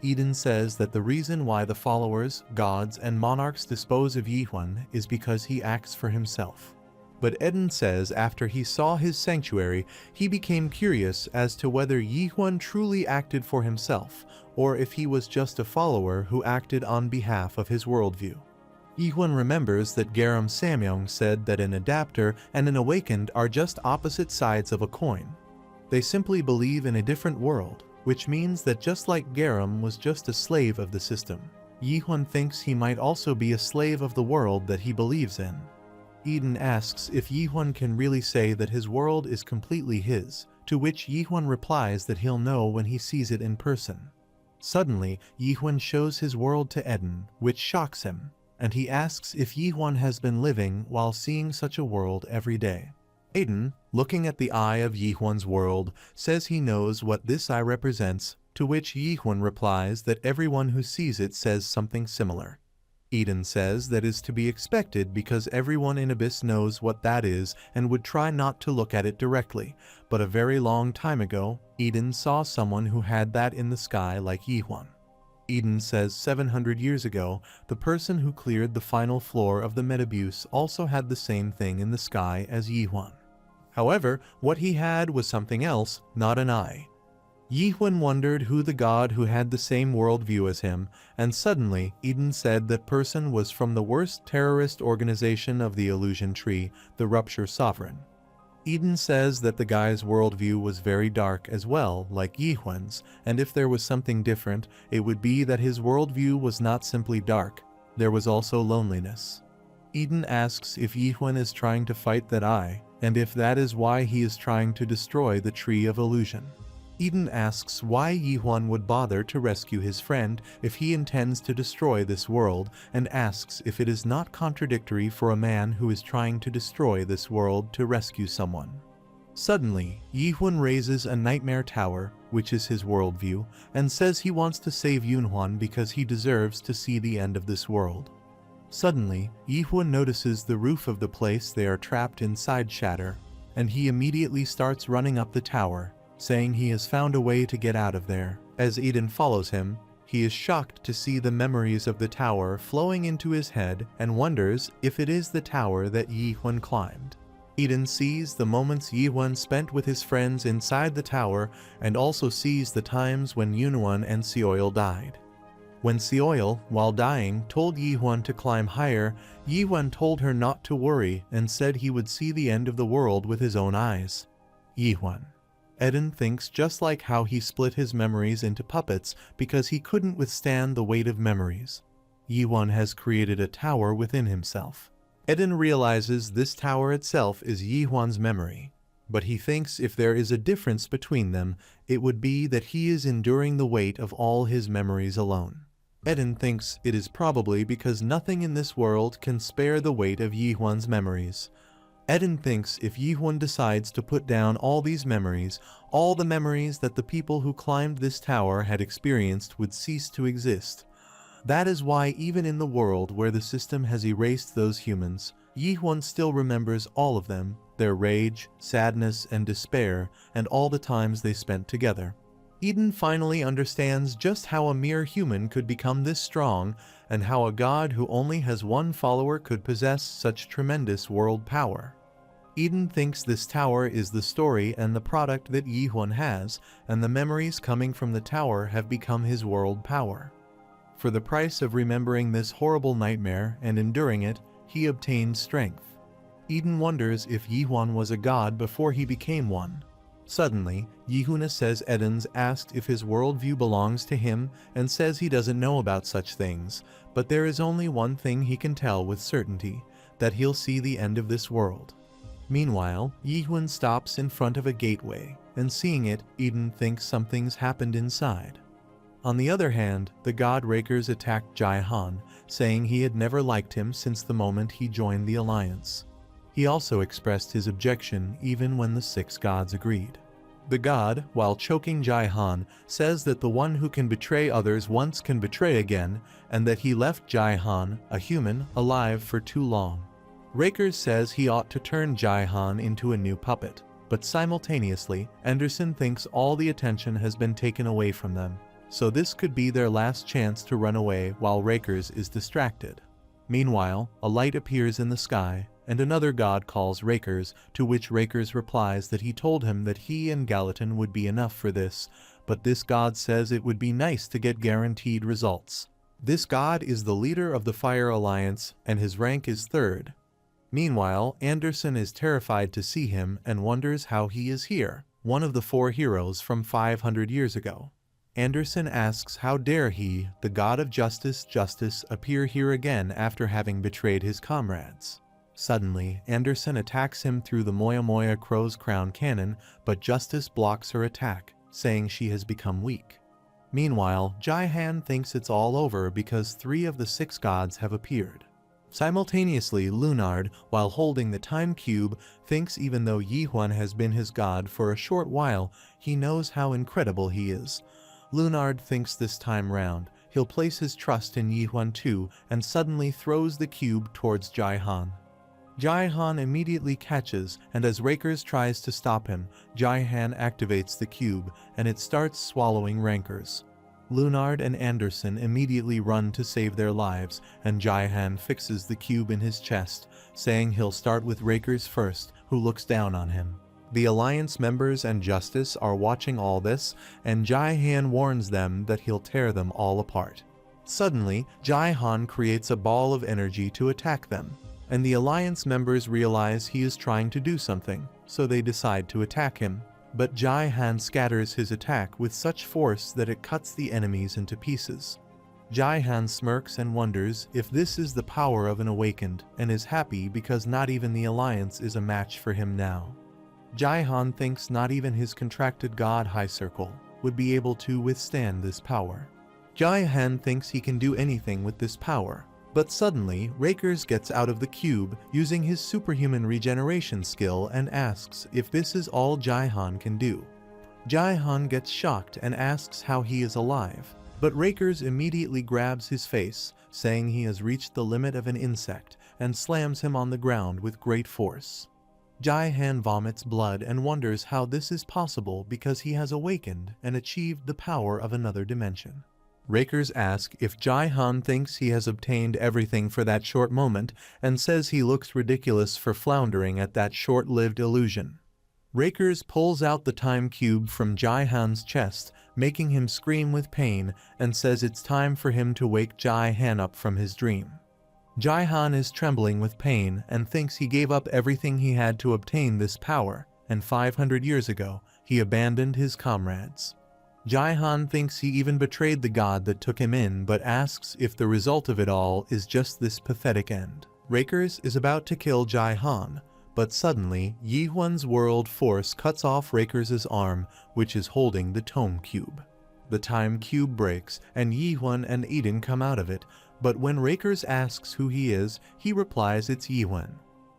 Speaker 1: Eden says that the reason why the followers, gods, and monarchs dispose of Yi-hwan is because he acts for himself. But Eden says after he saw his sanctuary, he became curious as to whether Yi-hwan truly acted for himself, or if he was just a follower who acted on behalf of his worldview. Yi-hwan remembers that Garam Samyong said that an adapter and an awakened are just opposite sides of a coin. They simply believe in a different world, which means that just like Garam was just a slave of the system, Yi-hwan thinks he might also be a slave of the world that he believes in. Eden asks if Yi-hwan can really say that his world is completely his, to which Yi-hwan replies that he'll know when he sees it in person. Suddenly, Yi-hwan shows his world to Eden, which shocks him, and he asks if Yi-hwan has been living while seeing such a world every day. Eden, looking at the eye of Yi-hwan's world, says he knows what this eye represents, to which Yi-hwan replies that everyone who sees it says something similar. Eden says that is to be expected because everyone in Abyss knows what that is and would try not to look at it directly, but a very long time ago, Eden saw someone who had that in the sky like Yi-hwan. Eden says 700 years ago, the person who cleared the final floor of the Metabuse also had the same thing in the sky as Yi-hwan. However, what he had was something else, not an eye. Yi-hwan wondered who the god who had the same worldview as him, and suddenly Eden said that person was from the worst terrorist organization of the illusion tree, the Rupture Sovereign. Eden says that the guy's worldview was very dark as well, like Yi-hwan's, and if there was something different, it would be that his worldview was not simply dark, there was also loneliness. Eden asks if Yi-hwan is trying to fight that eye, and if that is why he is trying to destroy the Tree of Illusion. Eden asks why Yi-hwan would bother to rescue his friend if he intends to destroy this world, and asks if it is not contradictory for a man who is trying to destroy this world to rescue someone. Suddenly, Yi-hwan raises a nightmare tower, which is his worldview, and says he wants to save Yunhwan because he deserves to see the end of this world. Suddenly, Yi-hwan notices the roof of the place they are trapped inside shatter, and he immediately starts running up the tower, saying he has found a way to get out of there. As Eden follows him, he is shocked to see the memories of the tower flowing into his head and wonders if it is the tower that Yi-hwan climbed. Eden sees the moments Yi-hwan spent with his friends inside the tower and also sees the times when Yunhwan and Seoil died. When Seoil, while dying, told Yi-hwan to climb higher, Yi-hwan told her not to worry and said he would see the end of the world with his own eyes. Yihwan. Eden thinks just like how he split his memories into puppets because he couldn't withstand the weight of memories. Yihwan has created a tower within himself. Eden realizes this tower itself is Yihwan's memory, but he thinks if there is a difference between them, it would be that he is enduring the weight of all his memories alone. Eden thinks it is probably because nothing in this world can spare the weight of Yihwan's memories. Eden thinks if Yihwan decides to put down all these memories, all the memories that the people who climbed this tower had experienced would cease to exist. That is why even in the world where the system has erased those humans, Yihwan still remembers all of them, their rage, sadness, and despair, and all the times they spent together. Eden finally understands just how a mere human could become this strong, and how a god who only has one follower could possess such tremendous world power. Eden thinks this tower is the story and the product that Yihwan has, and the memories coming from the tower have become his world power. For the price of remembering this horrible nightmare and enduring it, he obtained strength. Eden wonders if Yihwan was a god before he became one. Suddenly, Yihuna says Eden's asked if his worldview belongs to him and says he doesn't know about such things, but there is only one thing he can tell with certainty, that he'll see the end of this world. Meanwhile, Yihun stops in front of a gateway, and seeing it, Eden thinks something's happened inside. On the other hand, the god Rakers attacked Jai-Han, saying he had never liked him since the moment he joined the alliance. He also expressed his objection even when the 6 gods agreed. The god, while choking Jai-Han, says that the one who can betray others once can betray again, and that he left Jai-Han, a human, alive for too long. Rakers says he ought to turn Jai-Han into a new puppet, but simultaneously, Anderson thinks all the attention has been taken away from them, so this could be their last chance to run away while Rakers is distracted. Meanwhile, a light appears in the sky, and another god calls Rakers, to which Rakers replies that he told him that he and Gallatin would be enough for this, but this god says it would be nice to get guaranteed results. This god is the leader of the Fire Alliance, and his rank is 3rd. Meanwhile, Anderson is terrified to see him and wonders how he is here, one of the 4 heroes from 500 years ago. Anderson asks how dare he, the god of justice, appear here again after having betrayed his comrades. Suddenly, Anderson attacks him through the Moya Moya Crow's crown cannon, but Justice blocks her attack, saying she has become weak. Meanwhile, Jai-Han thinks it's all over because 3 of the 6 gods have appeared. Simultaneously, Lunard, while holding the time cube, thinks even though Yihwan has been his god for a short while, he knows how incredible he is. Lunard thinks this time round, he'll place his trust in Yihwan too, and suddenly throws the cube towards Jai-Han. Jai-Han immediately catches, and as Rakers tries to stop him, Jai-Han activates the cube, and it starts swallowing Rankers. Lunard and Anderson immediately run to save their lives, and Jai-Han fixes the cube in his chest, saying he'll start with Rakers first, who looks down on him. The Alliance members and Justice are watching all this, and Jai-Han warns them that he'll tear them all apart. Suddenly, Jai-Han creates a ball of energy to attack them, and the Alliance members realize he is trying to do something, so they decide to attack him. But Jai-Han scatters his attack with such force that it cuts the enemies into pieces. Jai-Han smirks and wonders if this is the power of an awakened, and is happy because not even the Alliance is a match for him now. Jai-Han thinks not even his contracted god High Circle would be able to withstand this power. Jai-Han thinks he can do anything with this power, but suddenly Rakers gets out of the cube using his superhuman regeneration skill and asks if this is all Jai-Han can do. Jai-Han gets shocked and asks how he is alive, but Rakers immediately grabs his face, saying he has reached the limit of an insect, and slams him on the ground with great force. Jai-Han vomits blood and wonders how this is possible because he has awakened and achieved the power of another dimension. Rakers asks if Jai-Han thinks he has obtained everything for that short moment and says he looks ridiculous for floundering at that short-lived illusion. Rakers pulls out the time cube from Jai-Han's chest, making him scream with pain, and says it's time for him to wake Jai-Han up from his dream. Jai-Han is trembling with pain and thinks he gave up everything he had to obtain this power, and 500 years ago, he abandoned his comrades. Jaihan thinks he even betrayed the god that took him in, but asks if the result of it all is just this pathetic end. Rakers is about to kill Jaihan, but suddenly, Yihuan's world force cuts off Rakers' arm, which is holding the tome cube. The time cube breaks, and Yihuan and DIDN come out of it, but when Rakers asks who he is, he replies it's Yihuan.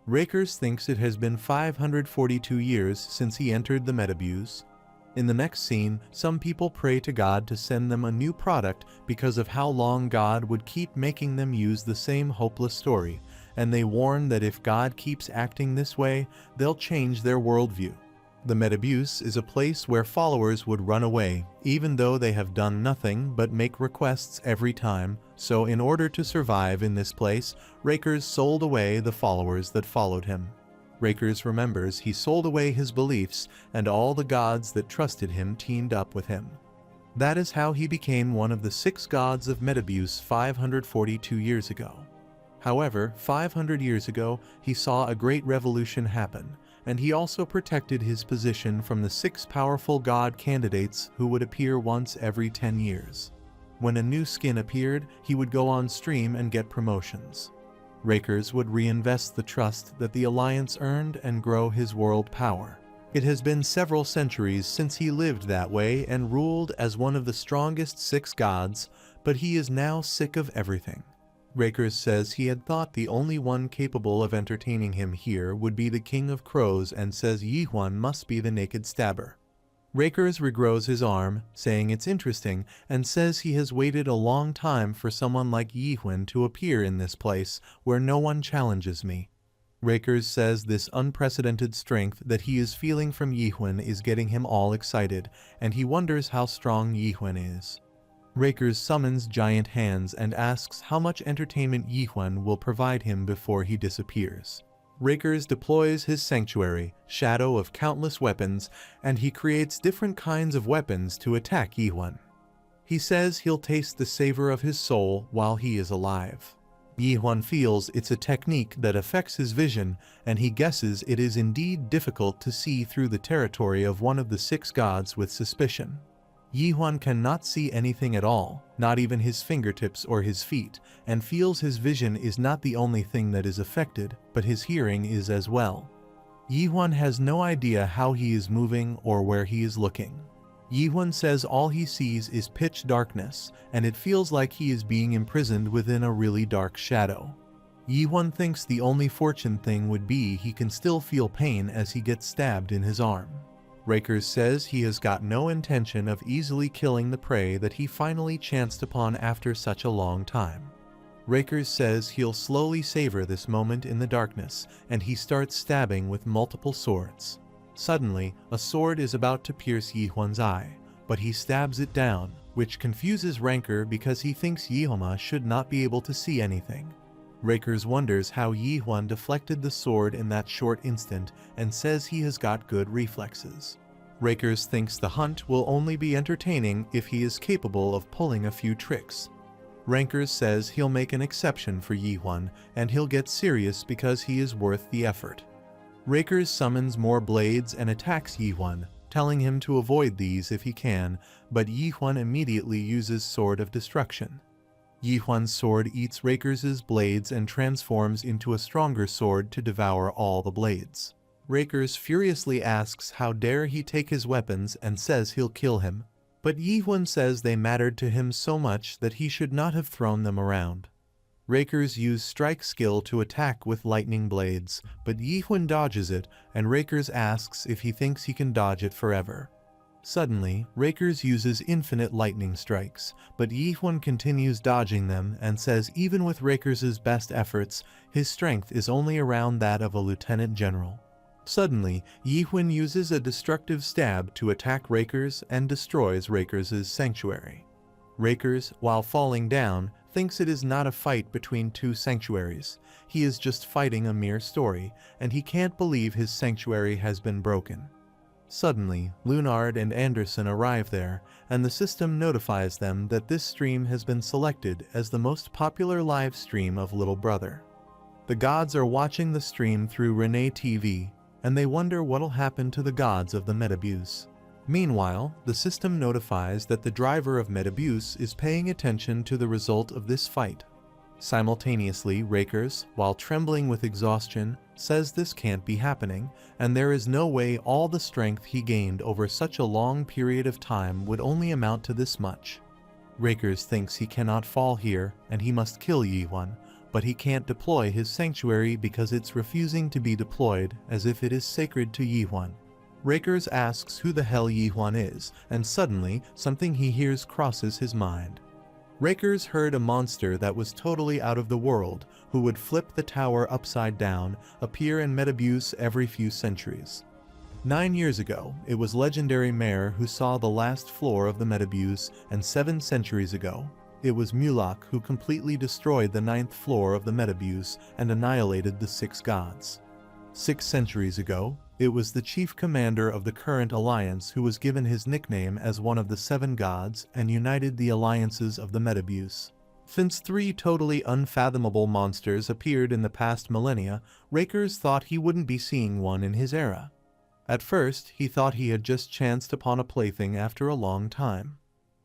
Speaker 1: Rakers thinks it has been 542 years since he entered the Metabuse. In the next scene, some people pray to God to send them a new product because of how long God would keep making them use the same hopeless story, and they warn that if God keeps acting this way, they'll change their worldview. The Metabuse is a place where followers would run away, even though they have done nothing but make requests every time, so in order to survive in this place, Rakers sold away the followers that followed him. Rakers remembers he sold away his beliefs, and all the gods that trusted him teamed up with him. That is how he became one of the 6 gods of Metabuse 542 years ago. However, 500 years ago, he saw a great revolution happen, and he also protected his position from the 6 powerful god candidates who would appear once every 10 years. When a new skin appeared, he would go on stream and get promotions. Rakers would reinvest the trust that the Alliance earned and grow his world power. It has been several centuries since he lived that way and ruled as one of the strongest 6 gods, but he is now sick of everything. Rakers says he had thought the only one capable of entertaining him here would be the King of Crows and says Yihuan must be the naked stabber. Rakers regrows his arm, saying it's interesting, and says he has waited a long time for someone like Yihuan to appear in this place where no one challenges me. Rakers says this unprecedented strength that he is feeling from Yihuan is getting him all excited, and he wonders how strong Yihuan is. Rakers summons Giant Hands and asks how much entertainment Yihuan will provide him before he disappears. Rakers deploys his sanctuary, shadow of countless weapons, and he creates different kinds of weapons to attack Yihuan. He says he'll taste the savor of his soul while he is alive. Yihuan feels it's a technique that affects his vision, and he guesses it is indeed difficult to see through the territory of one of the 6 gods with suspicion. Yihuan cannot see anything at all, not even his fingertips or his feet, and feels his vision is not the only thing that is affected, but his hearing is as well. Yihuan has no idea how he is moving or where he is looking. Yihuan says all he sees is pitch darkness, and it feels like he is being imprisoned within a really dark shadow. Yihuan thinks the only fortune thing would be he can still feel pain as he gets stabbed in his arm. Rakers says he has got no intention of easily killing the prey that he finally chanced upon after such a long time. Rakers says he'll slowly savor this moment in the darkness, and he starts stabbing with multiple swords. Suddenly, a sword is about to pierce Yihuan's eye, but he stabs it down, which confuses Rancor because he thinks Yihuan should not be able to see anything. Rakers wonders how Yihuan deflected the sword in that short instant and says he has got good reflexes. Rakers thinks the hunt will only be entertaining if he is capable of pulling a few tricks. Rancor says he'll make an exception for Yihuan and he'll get serious because he is worth the effort. Rakers summons more blades and attacks Yihuan, telling him to avoid these if he can, but Yihuan immediately uses Sword of Destruction. Yihuan's sword eats Rakers' blades and transforms into a stronger sword to devour all the blades. Rakers furiously asks how dare he take his weapons and says he'll kill him, but Yihuan says they mattered to him so much that he should not have thrown them around. Rakers use strike skill to attack with lightning blades, but Yihuan dodges it, and Rakers asks if he thinks he can dodge it forever. Suddenly, Rakers uses infinite lightning strikes, but Yihuan continues dodging them and says even with Rakers' best efforts, his strength is only around that of a lieutenant general. Suddenly, Yihuan uses a destructive stab to attack Rakers and destroys Rakers' sanctuary. Rakers, while falling down, thinks it is not a fight between 2 sanctuaries. He is just fighting a mere story, and he can't believe his sanctuary has been broken. Suddenly, Lunard and Anderson arrive there, and the system notifies them that this stream has been selected as the most popular live stream of Little Brother. The gods are watching the stream through Renee TV. and they wonder what'll happen to the gods of the Metabuse. Meanwhile, the system notifies that the driver of Metabuse is paying attention to the result of this fight. Simultaneously, Rakers, while trembling with exhaustion, says this can't be happening, and there is no way all the strength he gained over such a long period of time would only amount to this much. Rakers thinks he cannot fall here, and he must kill Yihwan, but he can't deploy his sanctuary because it's refusing to be deployed as if it is sacred to Yihwan. Rakers asks who the hell Yihwan is, and suddenly, something he hears crosses his mind. Rakers heard a monster that was totally out of the world, who would flip the tower upside down, appear in Metabuse every few centuries. 9 years ago, it was legendary Mare who saw the last floor of the Metabuse, and 7 centuries ago, it was Mulak who completely destroyed the 9th floor of the Metabuse and annihilated the 6 gods. 6 centuries ago, it was the chief commander of the current alliance who was given his nickname as one of the 7 gods and united the alliances of the Metabuse. Since 3 totally unfathomable monsters appeared in the past millennia, Rakers thought he wouldn't be seeing one in his era. At first, he thought he had just chanced upon a plaything after a long time.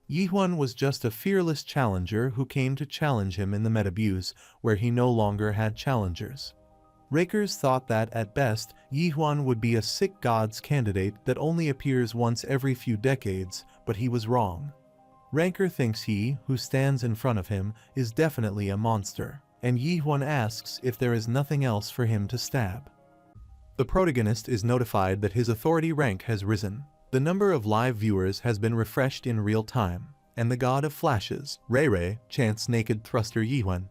Speaker 1: Yihwan was just a fearless challenger who came to challenge him in the Metabuse, where he no longer had challengers. Rakers thought that, at best, Yihwan would be a sick god's candidate that only appears once every few decades, but he was wrong. Raker thinks he, who stands in front of him, is definitely a monster, and Yihwan asks if there is nothing else for him to stab. The protagonist is notified that his authority rank has risen. The number of live viewers has been refreshed in real time, and the god of flashes, Ray, chants naked thruster Yihwan.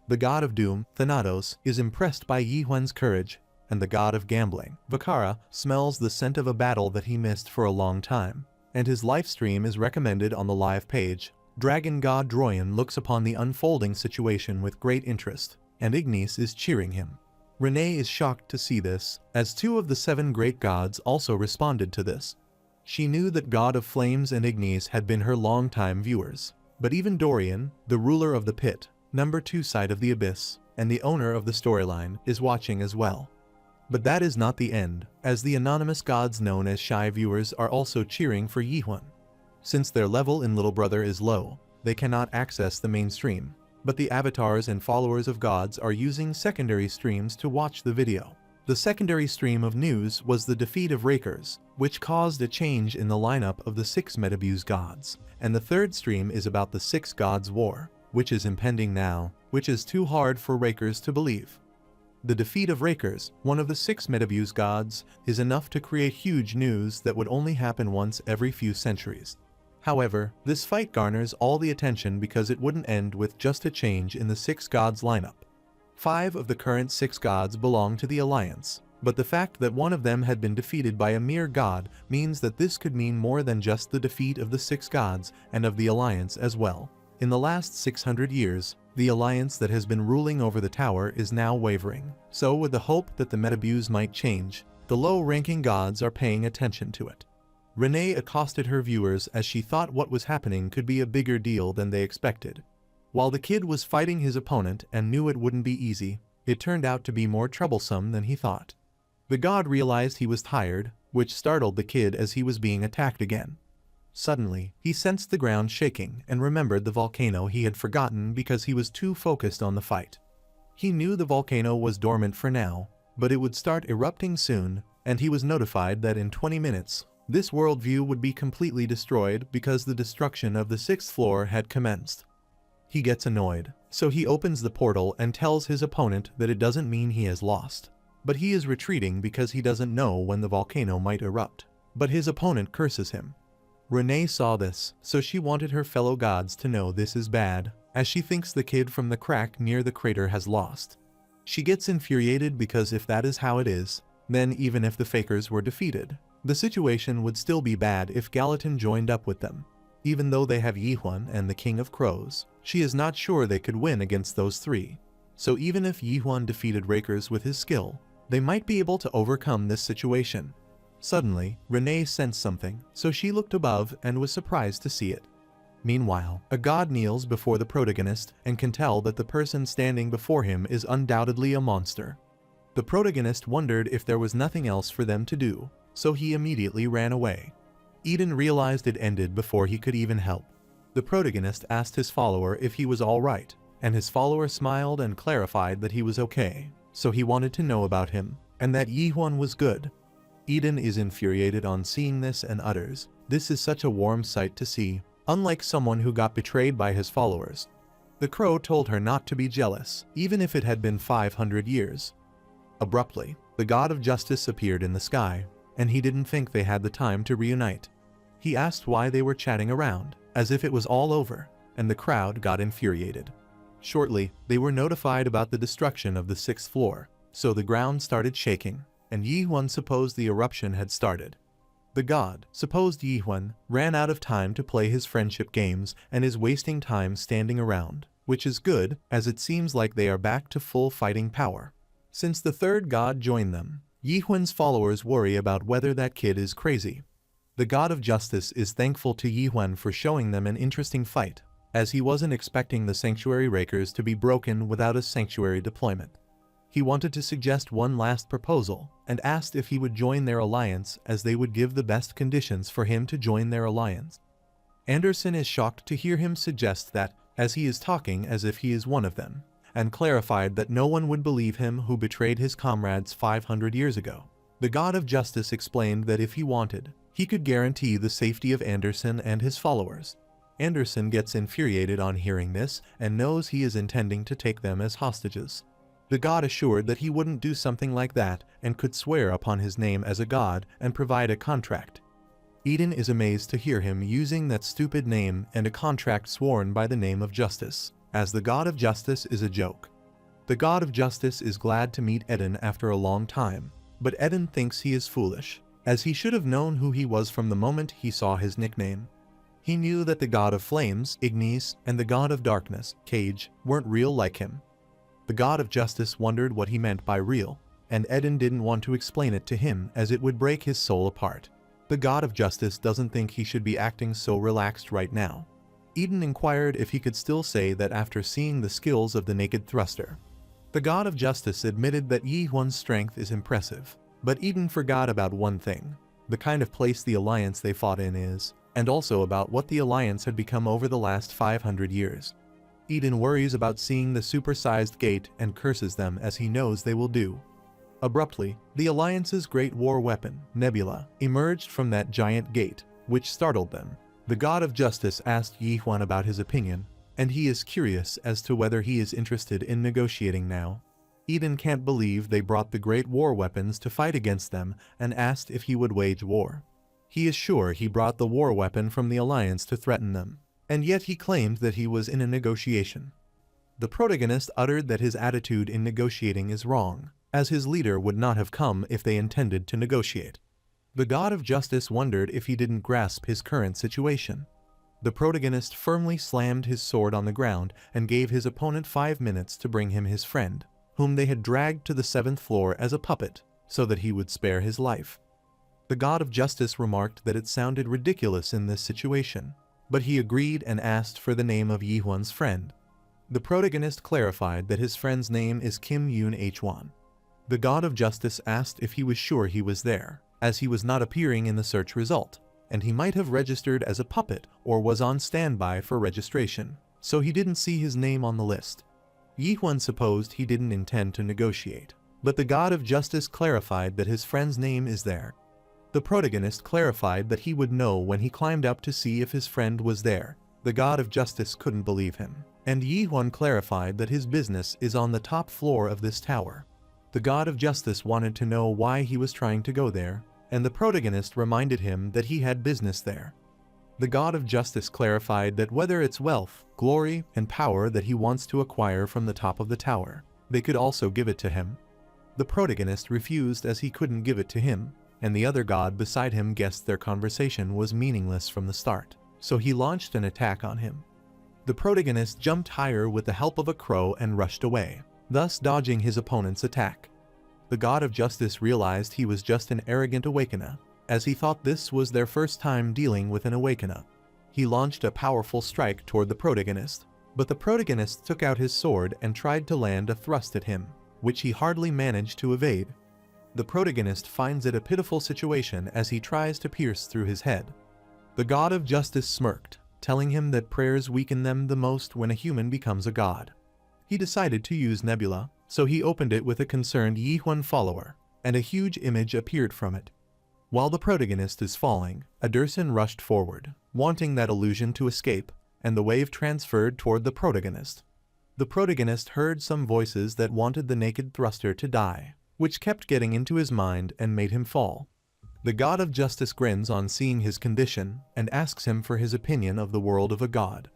Speaker 1: The god of doom, Thanatos, is impressed by Yihwan's courage, and the god of gambling, Vakara, smells the scent of a battle that he missed for a long time, and his live stream is recommended on the live page. Dragon god Droyan looks upon the unfolding situation with great interest, and Ignis is cheering him. Renee is shocked to see this, as 2 of the 7 great gods also responded to this. She knew that God of Flames and Ignis had been her longtime viewers, but even Dorian, the ruler of the pit, number 2 side of the abyss, and the owner of the storyline, is watching as well. But that is not the end, as the anonymous gods known as shy viewers are also cheering for Yihwan. Since their level in Little Brother is low, they cannot access the mainstream, but the avatars and followers of gods are using secondary streams to watch the video. The secondary stream of news was the defeat of Rakers, which caused a change in the lineup of the 6 Metabuse gods, and the third stream is about the 6 gods' war, which is impending now, which is too hard for Rakers to believe. The defeat of Rakers, one of the 6 Metabuse gods, is enough to create huge news that would only happen once every few centuries. However, this fight garners all the attention because it wouldn't end with just a change in the 6 gods lineup. 5 of the current 6 gods belong to the Alliance, but the fact that one of them had been defeated by a mere god means that this could mean more than just the defeat of the 6 gods and of the Alliance as well. In the last 600 years, the alliance that has been ruling over the tower is now wavering, so with the hope that the Metabuse might change, the low-ranking gods are paying attention to it. Renee accosted her viewers as she thought what was happening could be a bigger deal than they expected. While the kid was fighting his opponent and knew it wouldn't be easy, it turned out to be more troublesome than he thought. The god realized he was tired, which startled the kid as he was being attacked again. Suddenly, he sensed the ground shaking and remembered the volcano he had forgotten because he was too focused on the fight. He knew the volcano was dormant for now, but it would start erupting soon, and he was notified that in 20 minutes, this worldview would be completely destroyed because the destruction of the 6th floor had commenced. He gets annoyed, so he opens the portal and tells his opponent that it doesn't mean he has lost, but he is retreating because he doesn't know when the volcano might erupt. But his opponent curses him. Renee saw this, so she wanted her fellow gods to know this is bad, as she thinks the kid from the crack near the crater has lost. She gets infuriated because if that is how it is, then even if the fakers were defeated, the situation would still be bad if Gallatin joined up with them. Even though they have Yihwan and the King of Crows, she is not sure they could win against those 3. So even if Yihwan defeated Rakers with his skill, they might be able to overcome this situation. Suddenly, Renee sensed something, so she looked above and was surprised to see it. Meanwhile, a god kneels before the protagonist and can tell that the person standing before him is undoubtedly a monster. The protagonist wondered if there was nothing else for them to do, so he immediately ran away. Eden realized it ended before he could even help. The protagonist asked his follower if he was all right, and his follower smiled and clarified that he was okay, so he wanted to know about him, and that Yihwan was good. Eden is infuriated on seeing this and utters, "This is such a warm sight to see, unlike someone who got betrayed by his followers." The crow told her not to be jealous, even if it had been 500 years. Abruptly, the god of justice appeared in the sky, and he didn't think they had the time to reunite. He asked why they were chatting around, as if it was all over, and the crowd got infuriated. Shortly, they were notified about the destruction of the 6th floor, so the ground started shaking, and Yihwan supposed the eruption had started. The god, supposed Yihwan, ran out of time to play his friendship games and is wasting time standing around, which is good, as it seems like they are back to full fighting power. Since the third god joined them, Yihwan's followers worry about whether that kid is crazy. The god of justice is thankful to Yihwan for showing them an interesting fight, as he wasn't expecting the sanctuary rakers to be broken without a sanctuary deployment. He wanted to suggest one last proposal, and asked if he would join their alliance, as they would give the best conditions for him to join their alliance. Anderson is shocked to hear him suggest that, as he is talking as if he is one of them, and clarified that no one would believe him who betrayed his comrades 500 years ago. The god of justice explained that if he wanted, he could guarantee the safety of Anderson and his followers. Anderson gets infuriated on hearing this and knows he is intending to take them as hostages. The god assured that he wouldn't do something like that and could swear upon his name as a god and provide a contract. Eden is amazed to hear him using that stupid name and a contract sworn by the name of justice, as the god of justice is a joke. The god of justice is glad to meet Eden after a long time, but Eden thinks he is foolish, as he should have known who he was from the moment he saw his nickname. He knew that the god of flames, Ignis, and the god of darkness, Cage, weren't real like him. The god of justice wondered what he meant by real, and Eden didn't want to explain it to him as it would break his soul apart. The god of justice doesn't think he should be acting so relaxed right now. Eden inquired if he could still say that after seeing the skills of the naked thruster. The god of justice admitted that Yihwan's strength is impressive, but Eden forgot about one thing, the kind of place the alliance they fought in is, and also about what the alliance had become over the last 500 years. Eden worries about seeing the supersized gate and curses them as he knows they will do. Abruptly, the Alliance's great war weapon, Nebula, emerged from that giant gate, which startled them. The god of justice asked Yihwan about his opinion, and he is curious as to whether he is interested in negotiating now. Eden can't believe they brought the great war weapons to fight against them and asked if he would wage war. He is sure he brought the war weapon from the Alliance to threaten them, and yet he claimed that he was in a negotiation. The protagonist uttered that his attitude in negotiating is wrong, as his leader would not have come if they intended to negotiate. The god of justice wondered if he didn't grasp his current situation. The protagonist firmly slammed his sword on the ground and gave his opponent 5 minutes to bring him his friend, whom they had dragged to the 7th floor as a puppet, so that he would spare his life. The god of justice remarked that it sounded ridiculous in this situation, but he agreed and asked for the name of Yihwan's friend. The protagonist clarified that his friend's name is Kim Yoon Hwan. The god of justice asked if he was sure he was there, as he was not appearing in the search result, and he might have registered as a puppet or was on standby for registration, so he didn't see his name on the list. Yihwan supposed he didn't intend to negotiate, but the god of justice clarified that his friend's name is there. The protagonist clarified that he would know when he climbed up to see if his friend was there. The god of justice couldn't believe him, and Yihwan clarified that his business is on the top floor of this tower. The god of justice wanted to know why he was trying to go there, and the protagonist reminded him that he had business there. The god of justice clarified that whether it's wealth, glory, and power that he wants to acquire from the top of the tower, they could also give it to him. The protagonist refused as he couldn't give it to him, and the other god beside him guessed their conversation was meaningless from the start, so he launched an attack on him. The protagonist jumped higher with the help of a crow and rushed away, thus dodging his opponent's attack. The god of justice realized he was just an arrogant awakener, as he thought this was their first time dealing with an awakener. He launched a powerful strike toward the protagonist, but the protagonist took out his sword and tried to land a thrust at him. which he hardly managed to evade. The protagonist finds it a pitiful situation as he tries to pierce through his head. The god of justice smirked, telling him that prayers weaken them the most when a human becomes a god. He decided to use Nebula, so he opened it with a concerned Yihuan follower, and a huge image appeared from it. While the protagonist is falling, Anderson rushed forward, wanting that illusion to escape, and the wave transferred toward the protagonist. The protagonist heard some voices that wanted the naked thruster to die, which kept getting into his mind and made him fall. The god of justice grins on seeing his condition and asks him for his opinion of the world of a god.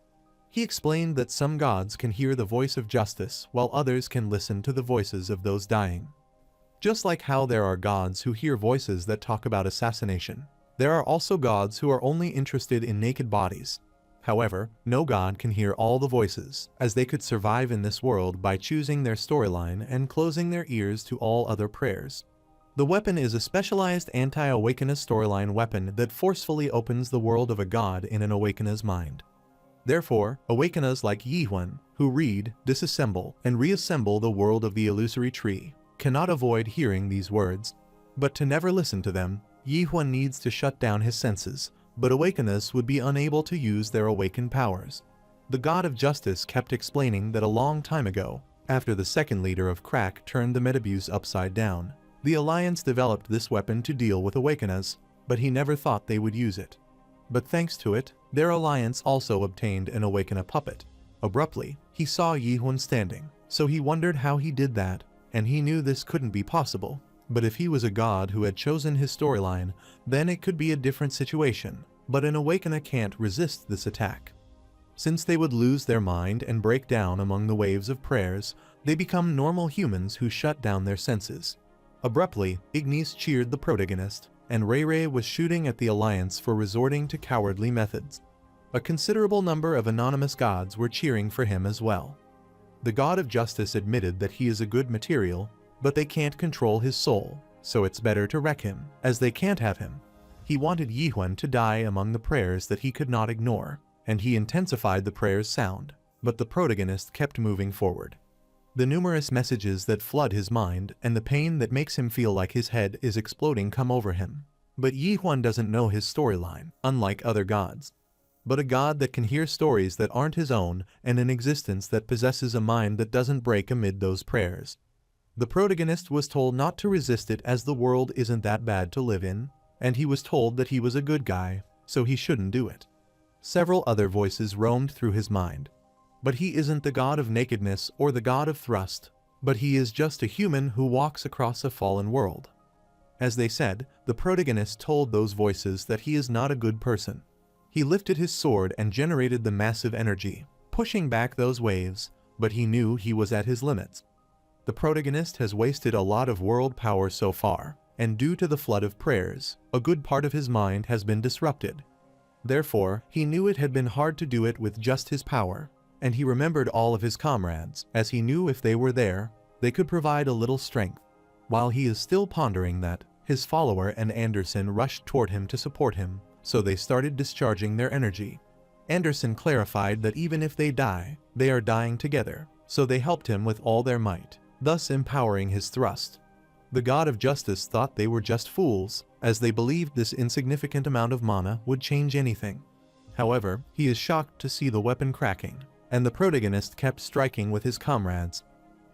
Speaker 1: He explained that some gods can hear the voice of justice while others can listen to the voices of those dying. Just like how there are gods who hear voices that talk about assassination, there are also gods who are only interested in naked bodies. However, no god can hear all the voices, as they could survive in this world by choosing their storyline and closing their ears to all other prayers. The weapon is a specialized anti-awakeness storyline weapon that forcefully opens the world of a god in an awakener's mind. Therefore, awakeners like Yihuan, who read, disassemble, and reassemble the world of the illusory tree, cannot avoid hearing these words. But to never listen to them, Yihuan needs to shut down his senses, but awakeners would be unable to use their awakened powers. The god of justice kept explaining that a long time ago, after the second leader of Crack turned the Metabuse upside down, the Alliance developed this weapon to deal with awakeners, but he never thought they would use it. But thanks to it, their alliance also obtained an Awakener puppet. Abruptly, he saw Yihuan standing, so he wondered how he did that, and he knew this couldn't be possible. But if he was a god who had chosen his storyline, then it could be a different situation, but an Awakener can't resist this attack. Since they would lose their mind and break down among the waves of prayers, they become normal humans who shut down their senses. Abruptly, Ignis cheered the protagonist, and Ray Ray was shooting at the Alliance for resorting to cowardly methods. A considerable number of anonymous gods were cheering for him as well. The god of justice admitted that he is a good material, but they can't control his soul, so it's better to wreck him, as they can't have him. He wanted Yihuan to die among the prayers that he could not ignore, and he intensified the prayer's sound, but the protagonist kept moving forward. The numerous messages that flood his mind and the pain that makes him feel like his head is exploding come over him. But Yihuan doesn't know his storyline, unlike other gods. But a god that can hear stories that aren't his own and an existence that possesses a mind that doesn't break amid those prayers. The protagonist was told not to resist it as the world isn't that bad to live in, and he was told that he was a good guy, so he shouldn't do it. Several other voices roamed through his mind. But he isn't the god of nakedness or the god of thrust, but he is just a human who walks across a fallen world. As they said, the protagonist told those voices that he is not a good person. He lifted his sword and generated the massive energy, pushing back those waves, but he knew he was at his limits. The protagonist has wasted a lot of world power so far, and due to the flood of prayers, a good part of his mind has been disrupted. Therefore, he knew it had been hard to do it with just his power. And he remembered all of his comrades, as he knew if they were there, they could provide a little strength. While he is still pondering that, his follower and Anderson rushed toward him to support him, so they started discharging their energy. Anderson clarified that even if they die, they are dying together, so they helped him with all their might, thus empowering his thrust. The god of justice thought they were just fools, as they believed this insignificant amount of mana would change anything. However, he is shocked to see the weapon cracking, and the protagonist kept striking with his comrades.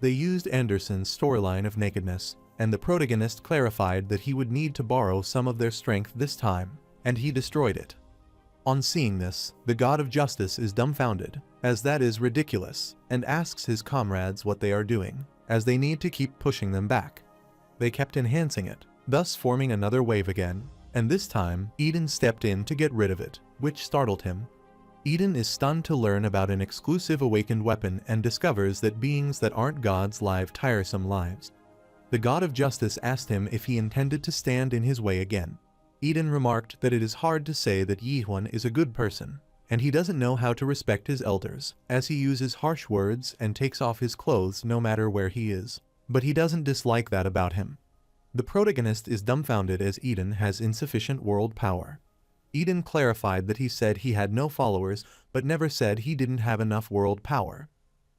Speaker 1: They used Anderson's storyline of nakedness, and the protagonist clarified that he would need to borrow some of their strength this time, and he destroyed it. On seeing this, the god of justice is dumbfounded, as that is ridiculous, and asks his comrades what they are doing, as they need to keep pushing them back. They kept enhancing it, thus forming another wave again, and this time, DIDN stepped in to get rid of it, which startled him. DIDN is stunned to learn about an exclusive awakened weapon and discovers that beings that aren't gods live tiresome lives. The god of justice asked him if he intended to stand in his way again. DIDN remarked that it is hard to say that Yihuan is a good person, and he doesn't know how to respect his elders, as he uses harsh words and takes off his clothes no matter where he is. But he doesn't dislike that about him. The protagonist is dumbfounded as DIDN has insufficient world power. DIDN clarified that he said he had no followers, but never said he didn't have enough world power.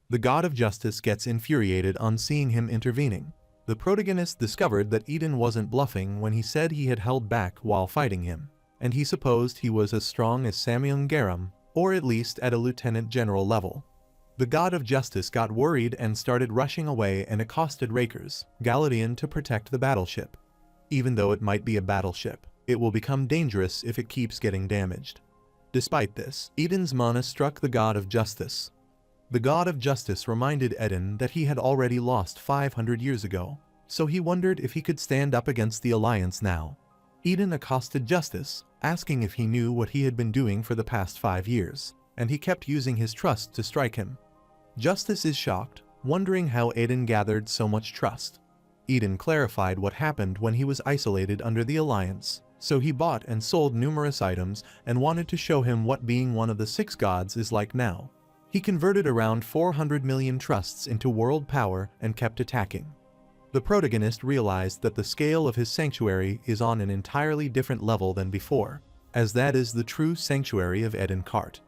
Speaker 1: The god of justice gets infuriated on seeing him intervening. The protagonist discovered that Eden wasn't bluffing when he said he had held back while fighting him, and he supposed he was as strong as Samyung Garam, or at least at a lieutenant general level. The god of justice got worried and started rushing away and accosted Rakers, Galadian, to protect the battleship. Even though it might be a battleship, it will become dangerous if it keeps getting damaged. Despite this, Eden's mana struck the god of justice. The god of justice reminded Eden that he had already lost 500 years ago, so he wondered if he could stand up against the alliance now. Eden accosted Justice, asking if he knew what he had been doing for the past 5 years, and he kept using his trust to strike him. Justice is shocked, wondering how Eden gathered so much trust. Eden clarified what happened when he was isolated under the alliance, so he bought and sold numerous items and wanted to show him what being one of the 6 gods is like now. He converted around 400 million trusts into world power and kept attacking. The protagonist realized that the scale of his sanctuary is on an entirely different level than before, as that is the true sanctuary of Eden Cart.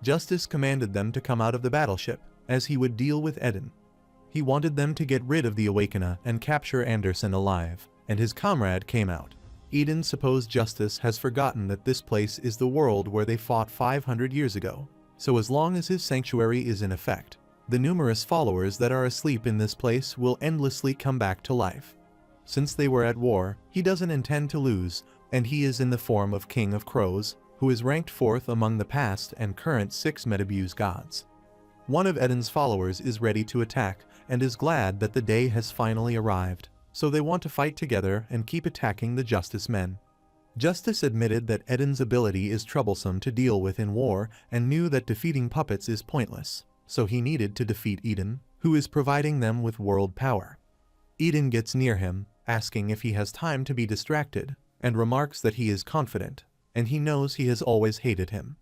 Speaker 1: Justice commanded them to come out of the battleship, as he would deal with Eden. He wanted them to get rid of the Awakener and capture Anderson alive, and his comrade came out. Eden supposed Justice has forgotten that this place is the world where they fought 500 years ago, so as long as his sanctuary is in effect, the numerous followers that are asleep in this place will endlessly come back to life. Since they were at war, he doesn't intend to lose, and he is in the form of King of Crows, who is ranked 4th among the past and current 6 Metabuse gods. One of Eden's followers is ready to attack and is glad that the day has finally arrived, so they want to fight together and keep attacking the Justice men. Justice admitted that Eden's ability is troublesome to deal with in war and knew that defeating puppets is pointless, so he needed to defeat Eden, who is providing them with world power. Eden gets near him, asking if he has time to be distracted, and remarks that he is confident, and he knows he has always hated him.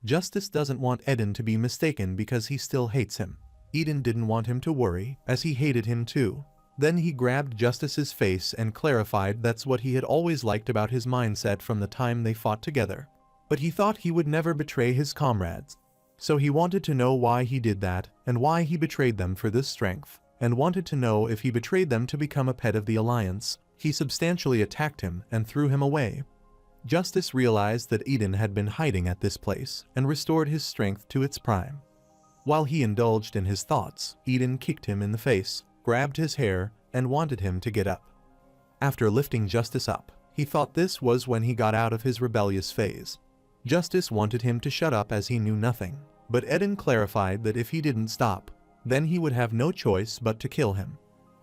Speaker 1: Justice doesn't want Eden to be mistaken because he still hates him. Eden didn't want him to worry, as he hated him too. Then he grabbed Justice's face and clarified that's what he had always liked about his mindset from the time they fought together. But he thought he would never betray his comrades. So he wanted to know why he did that, and why he betrayed them for this strength, and wanted to know if he betrayed them to become a pet of the Alliance. He substantially attacked him and threw him away. Justice realized that Eden had been hiding at this place and restored his strength to its prime. While he indulged in his thoughts, Eden kicked him in the face, grabbed his hair, and wanted him to get up. After lifting Justice up, he thought this was when he got out of his rebellious phase. Justice wanted him to shut up as he knew nothing, but Eden clarified that if he didn't stop, then he would have no choice but to kill him.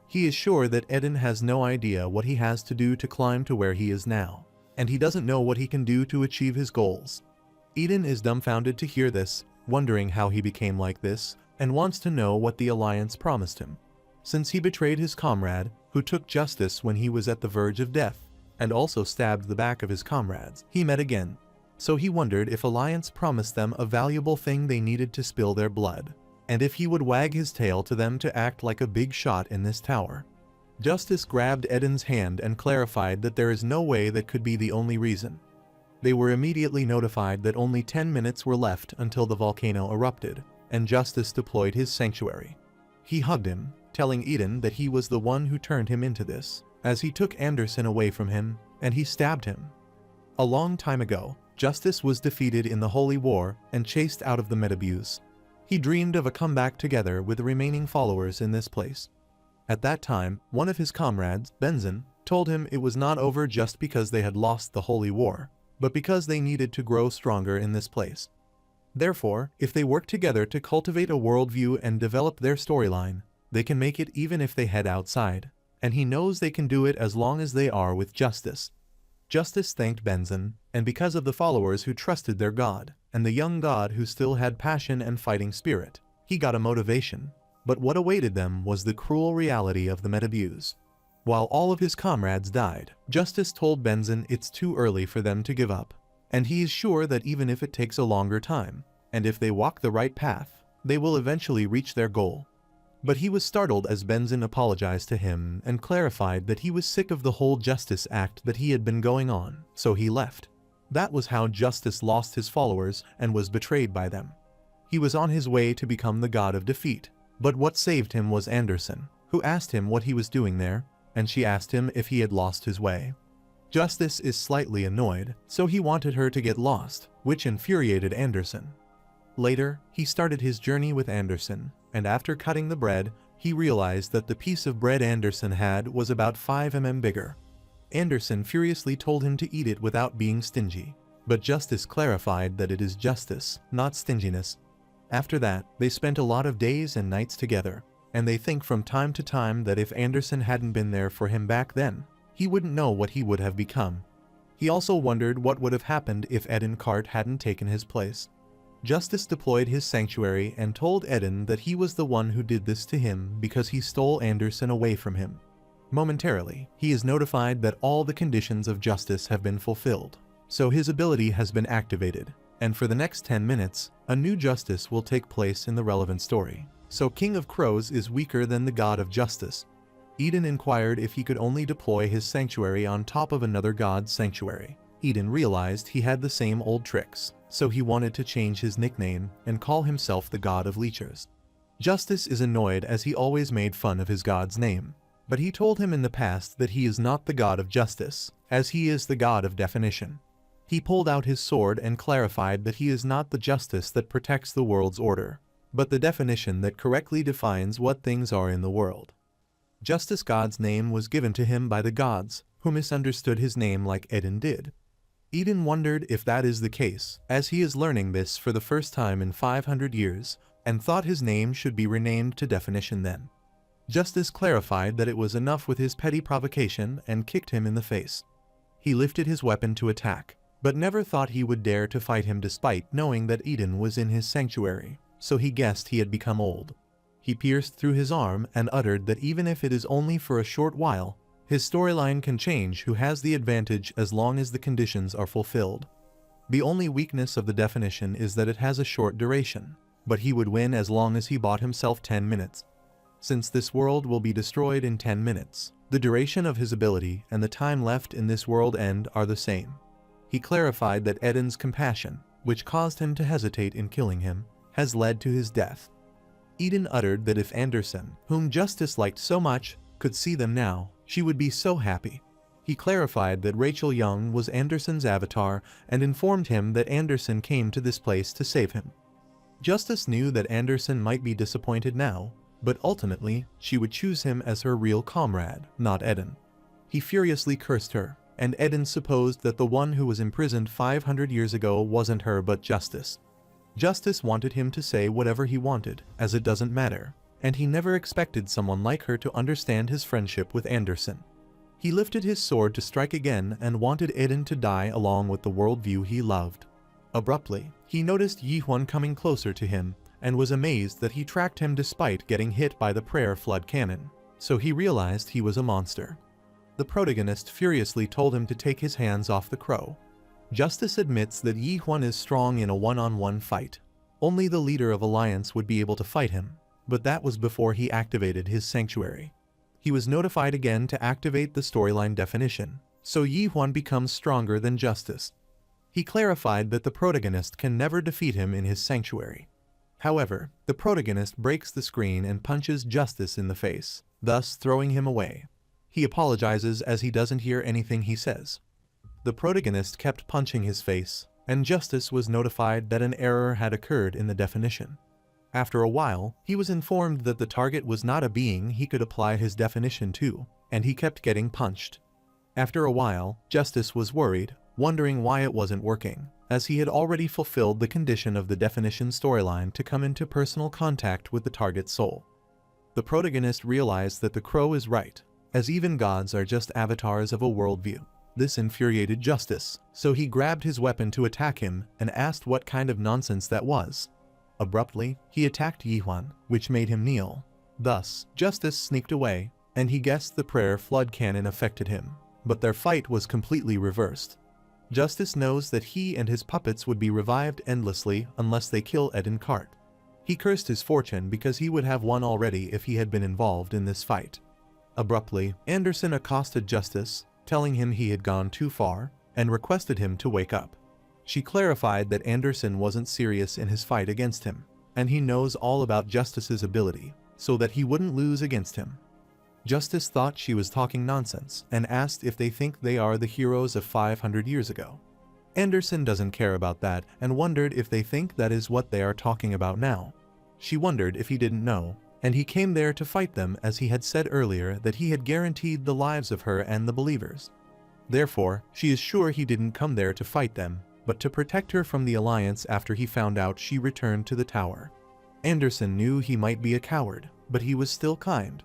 Speaker 1: He is sure that Eden has no idea what he has to do to climb to where he is now, and he doesn't know what he can do to achieve his goals. Eden is dumbfounded to hear this, wondering how he became like this, and wants to know what the Alliance promised him. Since he betrayed his comrade, who took Justice when he was at the verge of death, and also stabbed the back of his comrades, he met again. So he wondered if Alliance promised them a valuable thing they needed to spill their blood, and if he would wag his tail to them to act like a big shot in this tower. Justice grabbed Eden's hand and clarified that there is no way that could be the only reason. They were immediately notified that only 10 minutes were left until the volcano erupted, and Justice deployed his sanctuary. He hugged him, telling Eden that he was the one who turned him into this, as he took Anderson away from him, and he stabbed him. A long time ago, Justice was defeated in the Holy War and chased out of the Metabuse. He dreamed of a comeback together with the remaining followers in this place. At that time, one of his comrades, Benzin, told him it was not over just because they had lost the Holy War, but because they needed to grow stronger in this place. Therefore, if they work together to cultivate a worldview and develop their storyline, they can make it even if they head outside, and he knows they can do it as long as they are with Justice. Justice thanked Benzin, and because of the followers who trusted their god, and the young god who still had passion and fighting spirit, he got a motivation. But what awaited them was the cruel reality of the Metabuse. While all of his comrades died, Justice told Benzin it's too early for them to give up, and he is sure that even if it takes a longer time, and if they walk the right path, they will eventually reach their goal. But he was startled as Benzin apologized to him and clarified that he was sick of the whole Justice act that he had been going on, so he left. That was how Justice lost his followers and was betrayed by them. He was on his way to become the god of defeat, But what saved him was Anderson, who asked him what he was doing there, and she asked him if he had lost his way. Justice is slightly annoyed, so he wanted her to get lost, which infuriated Anderson. Later, he started his journey with Anderson, and after cutting the bread, he realized that the piece of bread Anderson had was about 5 mm bigger. Anderson furiously told him to eat it without being stingy, but Justice clarified that it is justice, not stinginess. After that, they spent a lot of days and nights together, and they think from time to time that if Anderson hadn't been there for him back then, he wouldn't know what he would have become. He also wondered what would have happened if Reincarnated hadn't taken his place. Justice deployed his sanctuary and told Eden that he was the one who did this to him because he stole Anderson away from him. Momentarily, he is notified that all the conditions of justice have been fulfilled, so his ability has been activated, and for the next 10 minutes, a new justice will take place in the relevant story. So King of Crows is weaker than the God of Justice. Eden inquired if he could only deploy his sanctuary on top of another god's sanctuary. Eden realized he had the same old tricks, so he wanted to change his nickname and call himself the God of Leechers. Justice is annoyed as he always made fun of his god's name, but he told him in the past that he is not the God of Justice, as he is the God of Definition. He pulled out his sword and clarified that he is not the justice that protects the world's order, but the definition that correctly defines what things are in the world. Justice God's name was given to him by the gods, who misunderstood his name like Eden did. Eden wondered if that is the case, as he is learning this for the first time in 500 years, and thought his name should be renamed to Definition then. Justice clarified that it was enough with his petty provocation and kicked him in the face. He lifted his weapon to attack, but never thought he would dare to fight him despite knowing that Eden was in his sanctuary, so he guessed he had become old. He pierced through his arm and uttered that even if it is only for a short while, his storyline can change who has the advantage as long as the conditions are fulfilled. The only weakness of the definition is that it has a short duration, but he would win as long as he bought himself 10 minutes. Since this world will be destroyed in 10 minutes, the duration of his ability and the time left in this world end are the same. He clarified that Eden's compassion, which caused him to hesitate in killing him, has led to his death. Eden uttered that if Anderson, whom Justice liked so much, could see them now, she would be so happy. He clarified that Rachel Young was Anderson's avatar and informed him that Anderson came to this place to save him. Justice knew that Anderson might be disappointed now, but ultimately, she would choose him as her real comrade, not Eden. He furiously cursed her, and Eden supposed that the one who was imprisoned 500 years ago wasn't her but Justice. Justice wanted him to say whatever he wanted, as it doesn't matter, and he never expected someone like her to understand his friendship with Anderson. He lifted his sword to strike again and wanted Eden to die along with the worldview he loved. Abruptly, he noticed Yi-Huan coming closer to him, and was amazed that he tracked him despite getting hit by the prayer flood cannon, so he realized he was a monster. The protagonist furiously told him to take his hands off the crow. Justice admits that Yi-Huan is strong in a one-on-one fight. Only the leader of Alliance would be able to fight him, but that was before he activated his sanctuary. He was notified again to activate the storyline definition, so Yi-Huan becomes stronger than Justice. He clarified that the protagonist can never defeat him in his sanctuary. However, the protagonist breaks the screen and punches Justice in the face, thus throwing him away. He apologizes as he doesn't hear anything he says. The protagonist kept punching his face, and Justice was notified that an error had occurred in the definition. After a while, he was informed that the target was not a being he could apply his definition to, and he kept getting punched. After a while, Justice was worried, wondering why it wasn't working, as he had already fulfilled the condition of the definition storyline to come into personal contact with the target's soul. The protagonist realized that the crow is right, as even gods are just avatars of a worldview. This infuriated Justice, so he grabbed his weapon to attack him and asked what kind of nonsense that was. Abruptly, he attacked Yi-Huan, which made him kneel. Thus, Justice sneaked away, and he guessed the prayer flood cannon affected him, but their fight was completely reversed. Justice knows that he and his puppets would be revived endlessly unless they kill Reincarnated. He cursed his fortune because he would have won already if he had been involved in this fight. Abruptly, Anderson accosted Justice, telling him he had gone too far, and requested him to wake up. She clarified that Anderson wasn't serious in his fight against him, and he knows all about Justice's ability, so that he wouldn't lose against him. Justice thought she was talking nonsense and asked if they think they are the heroes of 500 years ago. Anderson doesn't care about that and wondered if they think that is what they are talking about now. She wondered if he didn't know, and he came there to fight them as he had said earlier that he had guaranteed the lives of her and the believers. Therefore, she is sure he didn't come there to fight them, but to protect her from the Alliance after he found out she returned to the tower. Anderson knew he might be a coward, but he was still kind.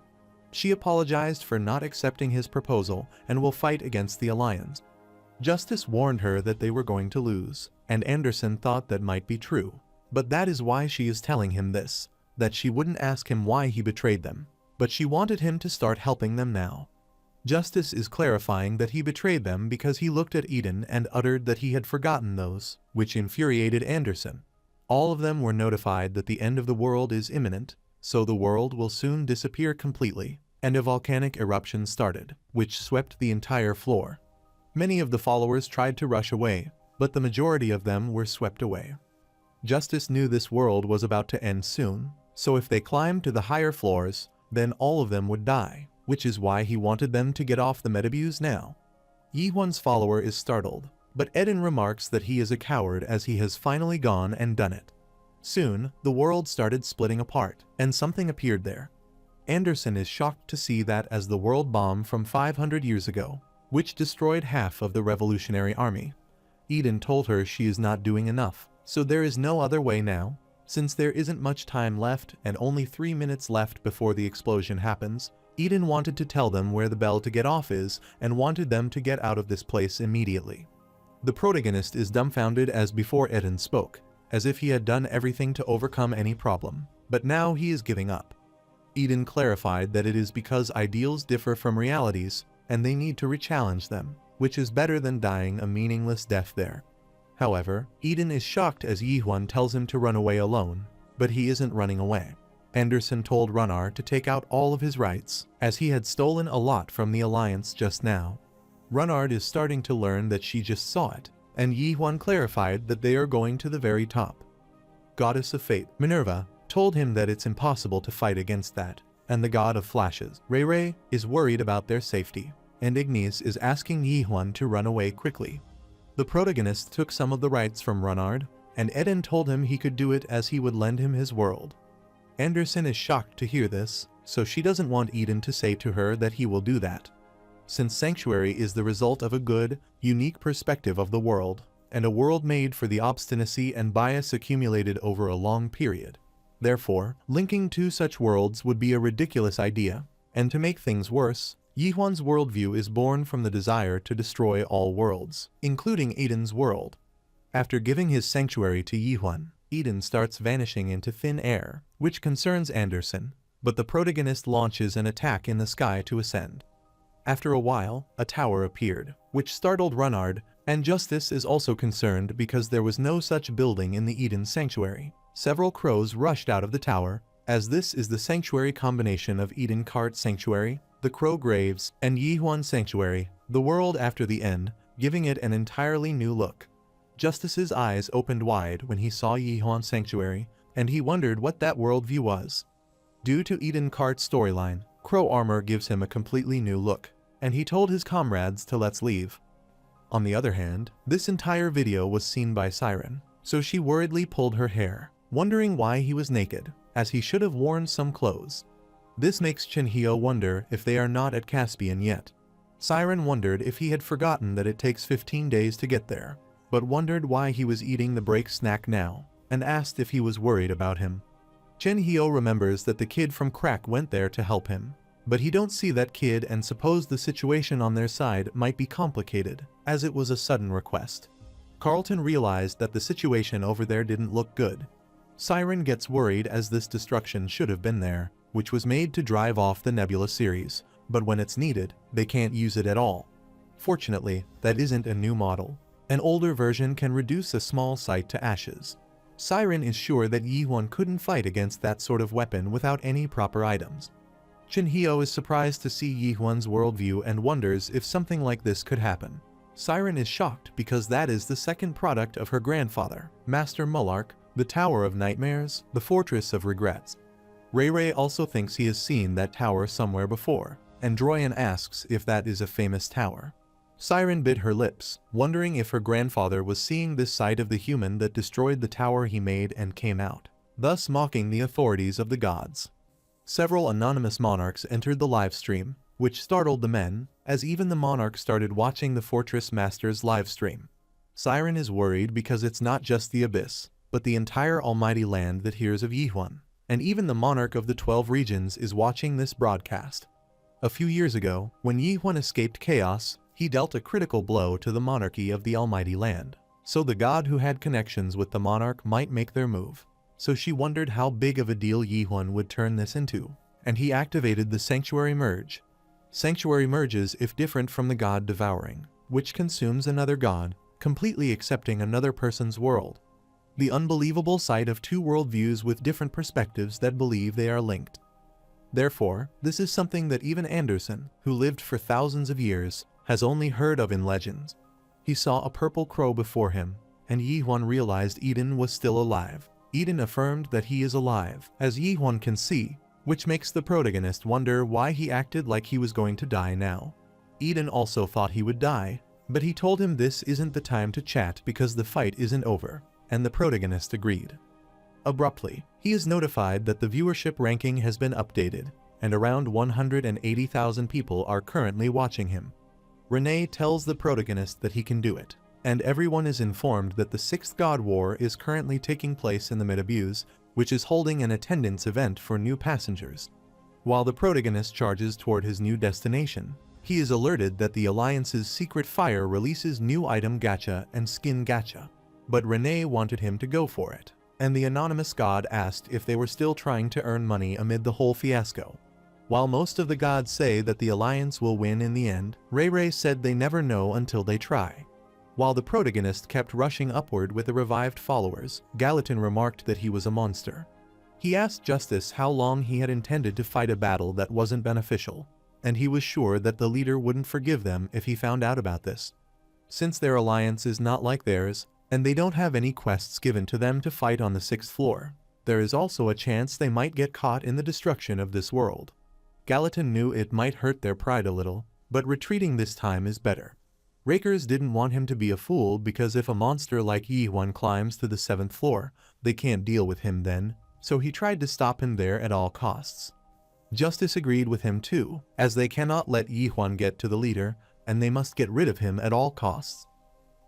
Speaker 1: She apologized for not accepting his proposal and will fight against the Alliance. Justice warned her that they were going to lose, and Anderson thought that might be true. But that is why she is telling him this, that she wouldn't ask him why he betrayed them, but she wanted him to start helping them now. Justice is clarifying that he betrayed them because he looked at Eden and uttered that he had forgotten those, which infuriated Anderson. All of them were notified that the end of the world is imminent, so the world will soon disappear completely, and a volcanic eruption started, which swept the entire floor. Many of the followers tried to rush away, but the majority of them were swept away. Justice knew this world was about to end soon, so if they climbed to the higher floors, then all of them would die, which is why he wanted them to get off the Metabuse now. Yi-Hwan's follower is startled, but Eden remarks that he is a coward as he has finally gone and done it. Soon, the world started splitting apart, and something appeared there. Anderson is shocked to see that as the world bomb from 500 years ago, which destroyed half of the Revolutionary Army. Eden told her she is not doing enough, so there is no other way now. Since there isn't much time left and only 3 minutes left before the explosion happens, Eden wanted to tell them where the bell to get off is and wanted them to get out of this place immediately. The protagonist is dumbfounded as before Eden spoke, as if he had done everything to overcome any problem, but now he is giving up. Eden clarified that it is because ideals differ from realities, and they need to re-challenge them, which is better than dying a meaningless death there. However, Eden is shocked as Yi-Hwan tells him to run away alone, but he isn't running away. Anderson told Runnar to take out all of his rights, as he had stolen a lot from the Alliance just now. Runnard is starting to learn that she just saw it, and Yi-Hwan clarified that they are going to the very top. Goddess of Fate, Minerva, told him that it's impossible to fight against that, and the God of Flashes, Ray, is worried about their safety, and Ignis is asking Yi-Hwan to run away quickly. The protagonist took some of the rights from Runnard, and Eden told him he could do it as he would lend him his world. Anderson is shocked to hear this, so she doesn't want Eden to say to her that he will do that. Since Sanctuary is the result of a good, unique perspective of the world, and a world made for the obstinacy and bias accumulated over a long period. Therefore, linking two such worlds would be a ridiculous idea, and to make things worse, Yi-Hwan's worldview is born from the desire to destroy all worlds, including Eden's world. After giving his sanctuary to Yi-Hwan, Eden starts vanishing into thin air, which concerns Anderson, but the protagonist launches an attack in the sky to ascend. After a while, a tower appeared, which startled Runnard, and Justice is also concerned because there was no such building in the Eden Sanctuary. Several crows rushed out of the tower, as this is the sanctuary combination of Eden Cart Sanctuary, the Crow Graves, and Yi-Hwan Sanctuary, the world after the end, giving it an entirely new look. Justice's eyes opened wide when he saw Yi-Hwan Sanctuary, and he wondered what that worldview was. Due to Eden Cart's storyline, Crow Armor gives him a completely new look, and he told his comrades to let's leave. On the other hand, this entire video was seen by Siren, so she worriedly pulled her hair, wondering why he was naked, as he should have worn some clothes. This makes Chin-Hyo wonder if they are not at Caspian yet. Siren wondered if he had forgotten that it takes 15 days to get there, but wondered why he was eating the break snack now, and asked if he was worried about him. Chin-Hyo remembers that the kid from Crack went there to help him, but he don't see that kid and suppose the situation on their side might be complicated, as it was a sudden request. Carlton realized that the situation over there didn't look good. Siren gets worried as this destruction should have been there, which was made to drive off the Nebula series, but when it's needed, they can't use it at all. Fortunately, that isn't a new model. An older version can reduce a small site to ashes. Siren is sure that Yi-Hwan couldn't fight against that sort of weapon without any proper items. Chin-Hyo is surprised to see Yi-Hwan's worldview and wonders if something like this could happen. Siren is shocked because that is the second product of her grandfather, Master Mullark, the Tower of Nightmares, the Fortress of Regrets. Ray Ray also thinks he has seen that tower somewhere before, and Droyan asks if that is a famous tower. Siren bit her lips, wondering if her grandfather was seeing this side of the human that destroyed the tower he made and came out, thus mocking the authorities of the gods. Several anonymous monarchs entered the live stream, which startled the men, as even the monarch started watching the Fortress Master's live stream. Siren is worried because it's not just the Abyss, but the entire almighty land that hears of Yihuan, and even the monarch of the 12 regions is watching this broadcast. A few years ago, when Yihuan escaped chaos, he dealt a critical blow to the monarchy of the almighty land, so the god who had connections with the monarch might make their move. So she wondered how big of a deal Yihuan would turn this into, and he activated the Sanctuary Merge. Sanctuary merges if different from the god devouring, which consumes another god, completely accepting another person's world. The unbelievable sight of two worldviews with different perspectives that believe they are linked. Therefore, this is something that even Anderson, who lived for thousands of years, has only heard of in legends. He saw a purple crow before him, and Yihuan realized DIDN was still alive. DIDN affirmed that he is alive, as Yihuan can see, which makes the protagonist wonder why he acted like he was going to die now. DIDN also thought he would die, but he told him this isn't the time to chat because the fight isn't over, and the protagonist agreed. Abruptly, he is notified that the viewership ranking has been updated, and around 180,000 people are currently watching him. Renee tells the protagonist that he can do it, and everyone is informed that the 6th God War is currently taking place in the Mid-Abuse, which is holding an attendance event for new passengers. While the protagonist charges toward his new destination, he is alerted that the Alliance's secret fire releases new item gacha and skin gacha. But Renee wanted him to go for it, and the anonymous god asked if they were still trying to earn money amid the whole fiasco. While most of the gods say that the Alliance will win in the end, Ray Ray said they never know until they try. While the protagonist kept rushing upward with the revived followers, Gallatin remarked that he was a monster. He asked Justice how long he had intended to fight a battle that wasn't beneficial, and he was sure that the leader wouldn't forgive them if he found out about this. Since their alliance is not like theirs, and they don't have any quests given to them to fight on the 6th floor, there is also a chance they might get caught in the destruction of this world. Gallatin knew it might hurt their pride a little, but retreating this time is better. Rakers didn't want him to be a fool because if a monster like Yihuan climbs to the 7th floor, they can't deal with him then, so he tried to stop him there at all costs. Justice agreed with him too, as they cannot let Yihuan get to the leader, and they must get rid of him at all costs.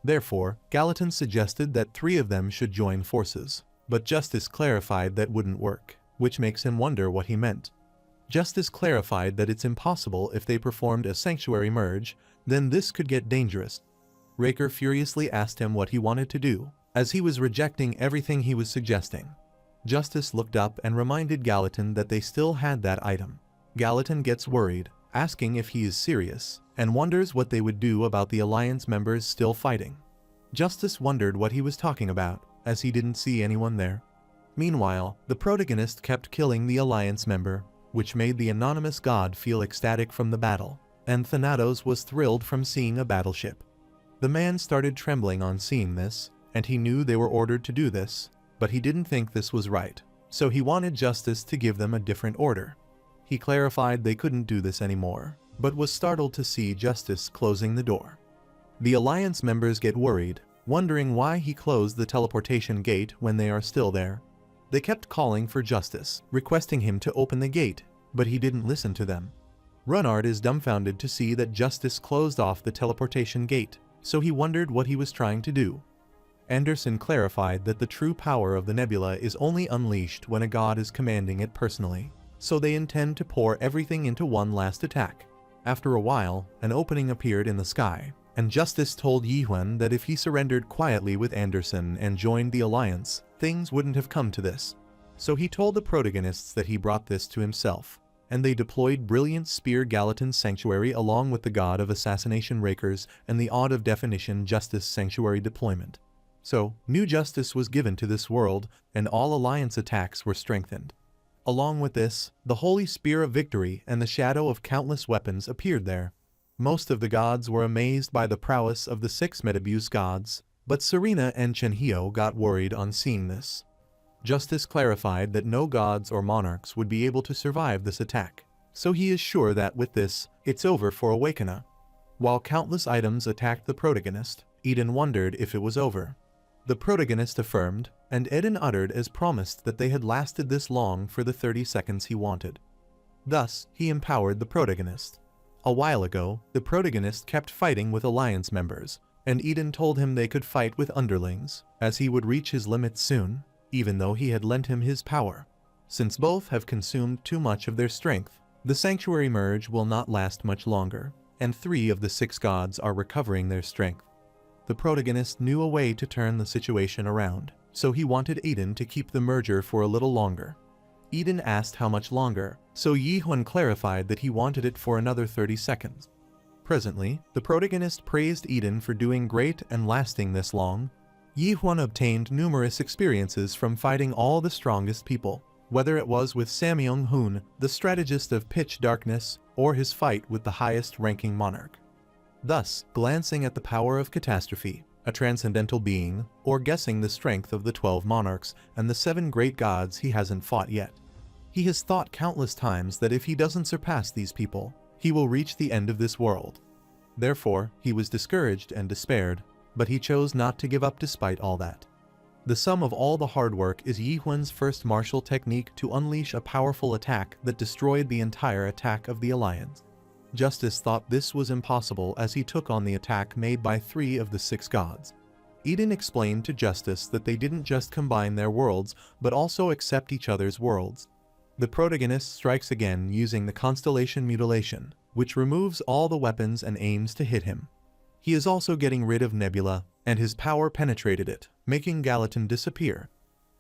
Speaker 1: Therefore, Gallatin suggested that 3 of them should join forces, but Justice clarified that wouldn't work, which makes him wonder what he meant. Justice clarified that it's impossible if they performed a sanctuary merge, then this could get dangerous. Raker furiously asked him what he wanted to do, as he was rejecting everything he was suggesting. Justice looked up and reminded Gallatin that they still had that item. Gallatin gets worried, asking if he is serious, and wonders what they would do about the Alliance members still fighting. Justice wondered what he was talking about, as he didn't see anyone there. Meanwhile, the protagonist kept killing the Alliance member, which made the anonymous god feel ecstatic from the battle, and Thanatos was thrilled from seeing a battleship. The man started trembling on seeing this, and he knew they were ordered to do this, but he didn't think this was right, so he wanted Justice to give them a different order. He clarified they couldn't do this anymore, but was startled to see Justice closing the door. The Alliance members get worried, wondering why he closed the teleportation gate when they are still there. They kept calling for Justice, requesting him to open the gate, but he didn't listen to them. Runnard is dumbfounded to see that Justice closed off the teleportation gate, so he wondered what he was trying to do. Anderson clarified that the true power of the nebula is only unleashed when a god is commanding it personally, so they intend to pour everything into one last attack. After a while, an opening appeared in the sky, and Justice told Yihuan that if he surrendered quietly with Anderson and joined the Alliance, things wouldn't have come to this. So he told the protagonists that he brought this to himself, and they deployed brilliant Spear Gallatin's Sanctuary along with the God of Assassination Rakers and the Odd of Definition Justice Sanctuary deployment. So, new justice was given to this world, and all Alliance attacks were strengthened. Along with this, the Holy Spear of Victory and the shadow of countless weapons appeared there. Most of the gods were amazed by the prowess of the 6 Mid-Abuse gods, but Serena and Chenhio got worried on seeing this. Justice clarified that no gods or monarchs would be able to survive this attack, so he is sure that with this, it's over for Awakener. While countless items attacked the protagonist, Eden wondered if it was over. The protagonist affirmed, and Eden uttered as promised that they had lasted this long for the 30 seconds he wanted. Thus, he empowered the protagonist. A while ago, the protagonist kept fighting with Alliance members, and Eden told him they could fight with underlings, as he would reach his limits soon, even though he had lent him his power. Since both have consumed too much of their strength, the Sanctuary Merge will not last much longer, and 3 of the 6 gods are recovering their strength. The protagonist knew a way to turn the situation around, so he wanted Eden to keep the merger for a little longer. Eden asked how much longer, so Yi-Huan clarified that he wanted it for another 30 seconds. Presently, the protagonist praised Eden for doing great and lasting this long. Yi-Huan obtained numerous experiences from fighting all the strongest people, whether it was with Samyong-Hoon, the strategist of pitch darkness, or his fight with the highest-ranking monarch. Thus, glancing at the power of catastrophe, a transcendental being, or guessing the strength of the 12 monarchs and the 7 great gods he hasn't fought yet. He has thought countless times that if he doesn't surpass these people, he will reach the end of this world. Therefore, he was discouraged and despaired, but he chose not to give up despite all that. The sum of all the hard work is Yi-Huan's first martial technique to unleash a powerful attack that destroyed the entire attack of the Alliance. Justice thought this was impossible as he took on the attack made by 3 of the 6 gods. Eden explained to Justice that they didn't just combine their worlds, but also accept each other's worlds. The protagonist strikes again using the Constellation Mutilation, which removes all the weapons and aims to hit him. He is also getting rid of Nebula, and his power penetrated it, making Gallatin disappear.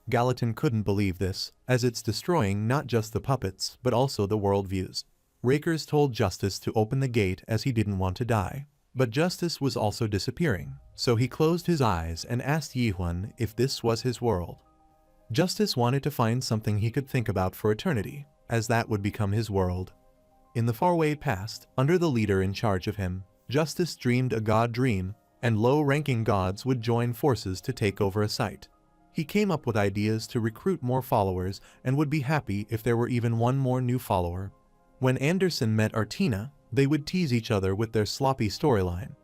Speaker 1: Gallatin couldn't believe this, as it's destroying not just the puppets, but also the worldviews. Rakers told Justice to open the gate as he didn't want to die. But Justice was also disappearing, so he closed his eyes and asked Yi-Huan if this was his world. Justice wanted to find something he could think about for eternity, as that would become his world. In the faraway past, under the leader in charge of him, Justice dreamed a god dream, and low-ranking gods would join forces to take over a site. He came up with ideas to recruit more followers and would be happy if there were even one more new follower. When Anderson met Artina, they would tease each other with their sloppy storyline.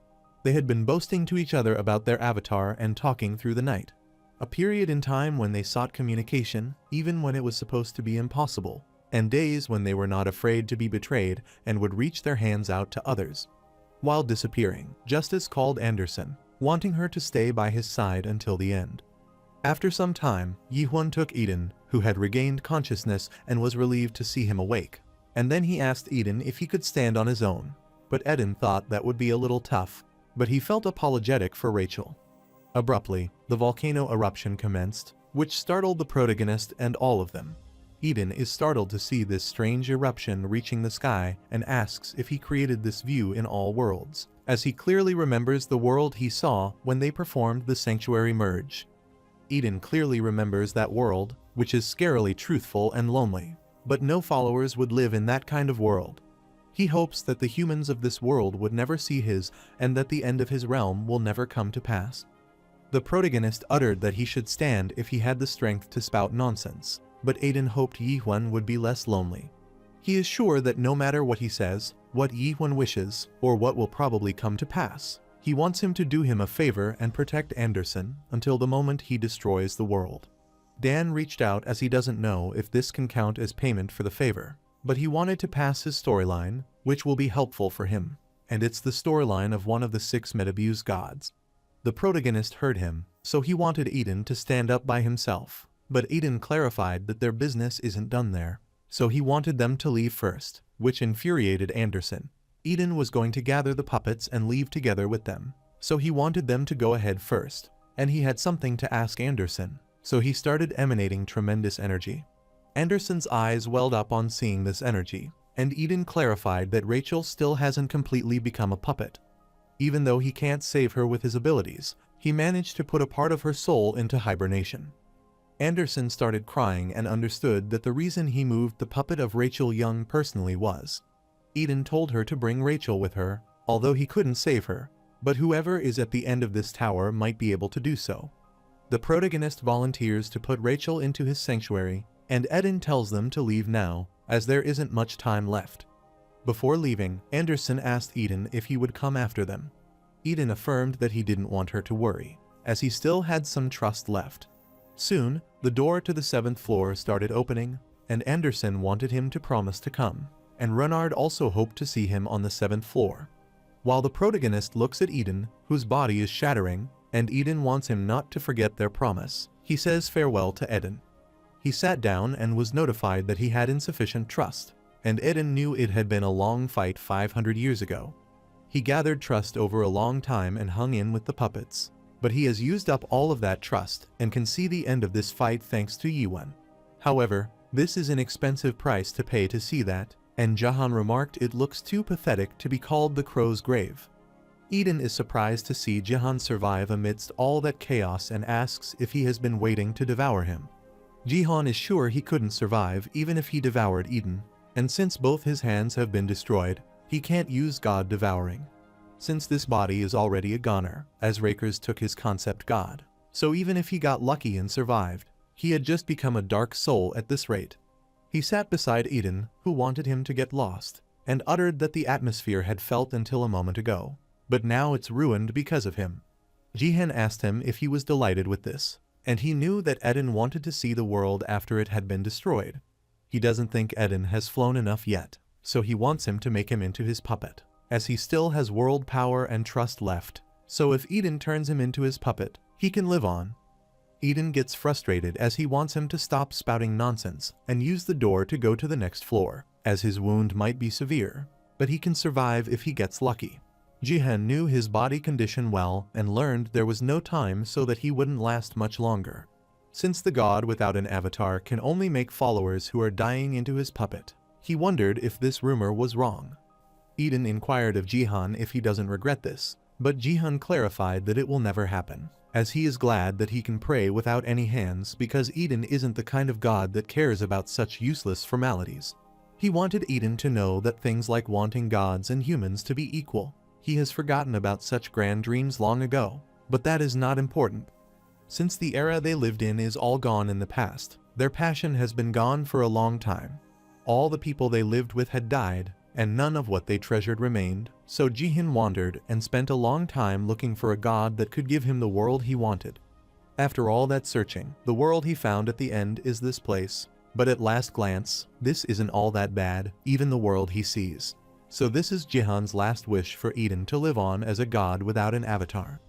Speaker 1: They had been boasting to each other about their avatar and talking through the night. A period in time when they sought communication, even when it was supposed to be impossible, and days when they were not afraid to be betrayed and would reach their hands out to others. While disappearing, Justice called Anderson, wanting her to stay by his side until the end. After some time, Yi-Huan took Eden, who had regained consciousness and was relieved to see him awake. And then he asked Eden if he could stand on his own, but Eden thought that would be a little tough, but he felt apologetic for Rachel. Abruptly, the volcano eruption commenced, which startled the protagonist and all of them. Eden is startled to see this strange eruption reaching the sky and asks if he created this view in all worlds, as he clearly remembers the world he saw when they performed the Sanctuary Merge. Eden clearly remembers that world, which is scarily truthful and lonely. But no followers would live in that kind of world. He hopes that the humans of this world would never see his, and that the end of his realm will never come to pass. The protagonist uttered that he should stand if he had the strength to spout nonsense, but Eden hoped Yi-Huan would be less lonely. He is sure that no matter what he says, what Yi-Huan wishes, or what will probably come to pass, he wants him to do him a favor and protect Anderson until the moment he destroys the world. Dan reached out as he doesn't know if this can count as payment for the favor, but he wanted to pass his storyline, which will be helpful for him, and it's the storyline of one of the 6 Metabuse gods. The protagonist heard him, so he wanted Eden to stand up by himself, but Eden clarified that their business isn't done there, so he wanted them to leave first, which infuriated Anderson. Eden was going to gather the puppets and leave together with them, so he wanted them to go ahead first, and he had something to ask Anderson. So he started emanating tremendous energy. Anderson's eyes welled up on seeing this energy, and Eden clarified that Rachel still hasn't completely become a puppet. Even though he can't save her with his abilities, he managed to put a part of her soul into hibernation. Anderson started crying and understood that the reason he moved the puppet of Rachel Young personally was. Eden told her to bring Rachel with her, although he couldn't save her, but whoever is at the end of this tower might be able to do so. The protagonist volunteers to put Rachel into his sanctuary, and Eden tells them to leave now, as there isn't much time left. Before leaving, Anderson asked Eden if he would come after them. Eden affirmed that he didn't want her to worry, as he still had some trust left. Soon, the door to the 7th floor started opening, and Anderson wanted him to promise to come, and Renard also hoped to see him on the 7th floor. While the protagonist looks at Eden, whose body is shattering, and Eden wants him not to forget their promise, he says farewell to Eden. He sat down and was notified that he had insufficient trust, and Eden knew it had been a long fight 500 years ago. He gathered trust over a long time and hung in with the puppets, but he has used up all of that trust and can see the end of this fight thanks to Yiwen. However, this is an expensive price to pay to see that, and Jahan remarked it looks too pathetic to be called the crow's grave. Eden is surprised to see Jahan survive amidst all that chaos and asks if he has been waiting to devour him. Jihan is sure he couldn't survive even if he devoured Eden, and since both his hands have been destroyed, he can't use God devouring. Since this body is already a goner, as Rakers took his concept God, so even if he got lucky and survived, he had just become a dark soul at this rate. He sat beside Eden, who wanted him to get lost, and uttered that the atmosphere had felt until a moment ago, but now it's ruined because of him. Jihan asked him if he was delighted with this, and he knew that Eden wanted to see the world after it had been destroyed. He doesn't think Eden has flown enough yet, so he wants him to make him into his puppet, as he still has world power and trust left, so if Eden turns him into his puppet, he can live on. Eden gets frustrated as he wants him to stop spouting nonsense and use the door to go to the next floor, as his wound might be severe, but he can survive if he gets lucky. Jihan knew his body condition well and learned there was no time so that he wouldn't last much longer. Since the god without an avatar can only make followers who are dying into his puppet, he wondered if this rumor was wrong. Eden inquired of Jihan if he doesn't regret this, but Jihan clarified that it will never happen, as he is glad that he can pray without any hands because Eden isn't the kind of god that cares about such useless formalities. He wanted Eden to know that things like wanting gods and humans to be equal. He has forgotten about such grand dreams long ago, but that is not important. Since the era they lived in is all gone in the past, their passion has been gone for a long time. All the people they lived with had died, and none of what they treasured remained, so Jihan wandered and spent a long time looking for a god that could give him the world he wanted. After all that searching, the world he found at the end is this place, but at last glance, this isn't all that bad, even the world he sees. So this is Jihan's last wish for Eden to live on as a god without an avatar.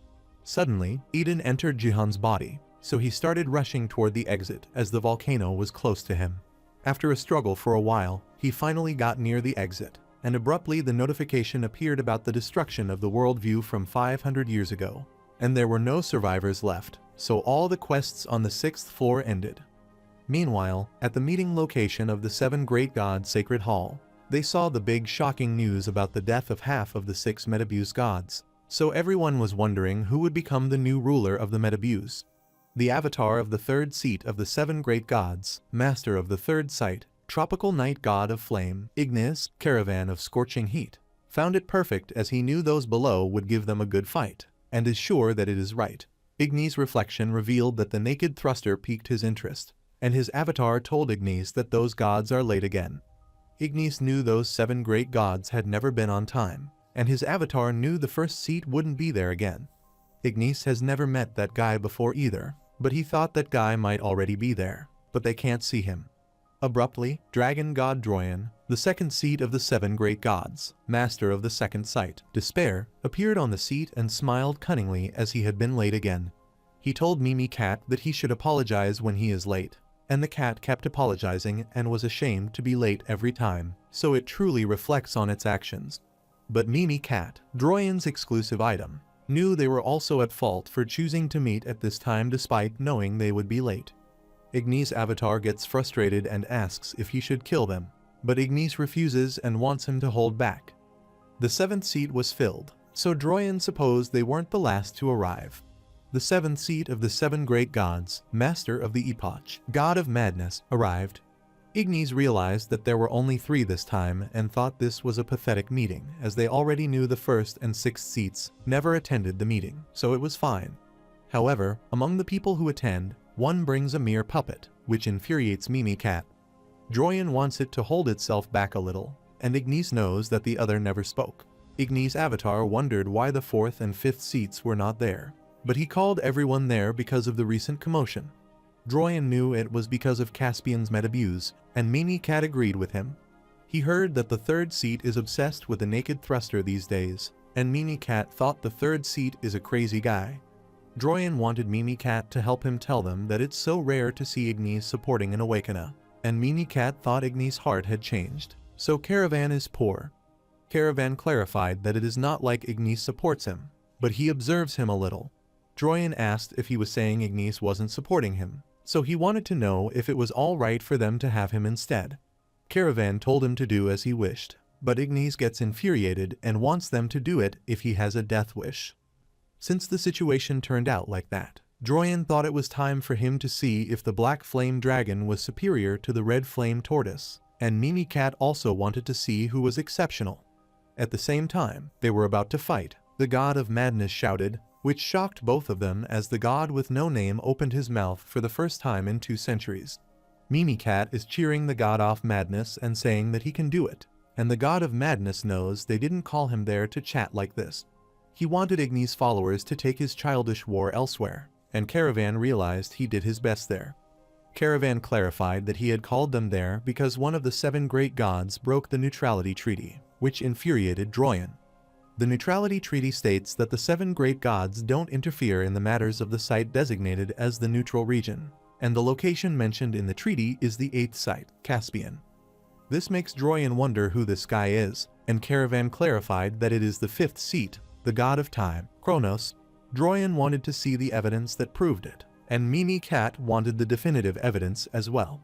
Speaker 1: Suddenly, Eden entered Jihan's body, so he started rushing toward the exit as the volcano was close to him. After a struggle for a while, he finally got near the exit, and abruptly the notification appeared about the destruction of the worldview from 500 years ago, and there were no survivors left, so all the quests on the 6th floor ended. Meanwhile, at the meeting location of the 7 Great Gods Sacred Hall, they saw the big shocking news about the death of half of the 6 Metabuse gods, so everyone was wondering who would become the new ruler of the Metabuse. The avatar of the 3rd seat of the 7 Great Gods, master of the 3rd sight, tropical night god of flame, Ignis, caravan of scorching heat, found it perfect as he knew those below would give them a good fight, and is sure that it is right. Ignis' reflection revealed that the naked thruster piqued his interest, and his avatar told Ignis that those gods are late again. Ignis knew those 7 great gods had never been on time, and his avatar knew the 1st seat wouldn't be there again. Ignis has never met that guy before either, but he thought that guy might already be there, but they can't see him. Abruptly, dragon god Droyan, the 2nd seat of the 7 great gods, master of the 2nd sight, Despair, appeared on the seat and smiled cunningly as he had been late again. He told Mimi Cat that he should apologize when he is late, and the cat kept apologizing and was ashamed to be late every time, so it truly reflects on its actions. But Mimi Cat, Droyan's exclusive item, knew they were also at fault for choosing to meet at this time despite knowing they would be late. Ignis' avatar gets frustrated and asks if he should kill them, but Ignis refuses and wants him to hold back. The 7th seat was filled, so Droyan supposed they weren't the last to arrive. The 7th seat of the 7 great gods, master of the epoch, god of madness, arrived. Ignis realized that there were only 3 this time and thought this was a pathetic meeting, as they already knew the 1st and 6th seats never attended the meeting, so it was fine. However, among the people who attend, one brings a mere puppet, which infuriates Mimikat. Droyan wants it to hold itself back a little, and Ignis knows that the other never spoke. Ignis' avatar wondered why the 4th and 5th seats were not there, but he called everyone there because of the recent commotion. Droyan knew it was because of Caspian's metabuse, and Mimikat agreed with him. He heard that the 3rd seat is obsessed with the naked thruster these days, and Mimikat thought the 3rd seat is a crazy guy. Droyan wanted Mimikat to help him tell them that it's so rare to see Ignis supporting an Awakener, and Mimikat thought Ignis' heart had changed. So Caravan is poor. Caravan clarified that it is not like Ignis supports him, but he observes him a little. Droyan asked if he was saying Ignis wasn't supporting him, so he wanted to know if it was all right for them to have him instead. Caravan told him to do as he wished, but Ignis gets infuriated and wants them to do it if he has a death wish. Since the situation turned out like that, Droyan thought it was time for him to see if the Black Flame Dragon was superior to the Red Flame Tortoise, and Mimikat also wanted to see who was exceptional. At the same time, they were about to fight. The God of Madness shouted, which shocked both of them as the god with no name opened his mouth for the first time in 2 centuries. Mimikat is cheering the God of Madness and saying that he can do it, and the God of Madness knows they didn't call him there to chat like this. He wanted Ignis' followers to take his childish war elsewhere, and Caravan realized he did his best there. Caravan clarified that he had called them there because one of the 7 great gods broke the neutrality treaty, which infuriated Droyan. The neutrality treaty states that the 7 great gods don't interfere in the matters of the site designated as the neutral region, and the location mentioned in the treaty is the 8th site, Caspian. This makes Droyan wonder who this guy is, and Caravan clarified that it is the 5th seat, the god of time, Kronos. Droyan wanted to see the evidence that proved it, and Mimikat wanted the definitive evidence as well.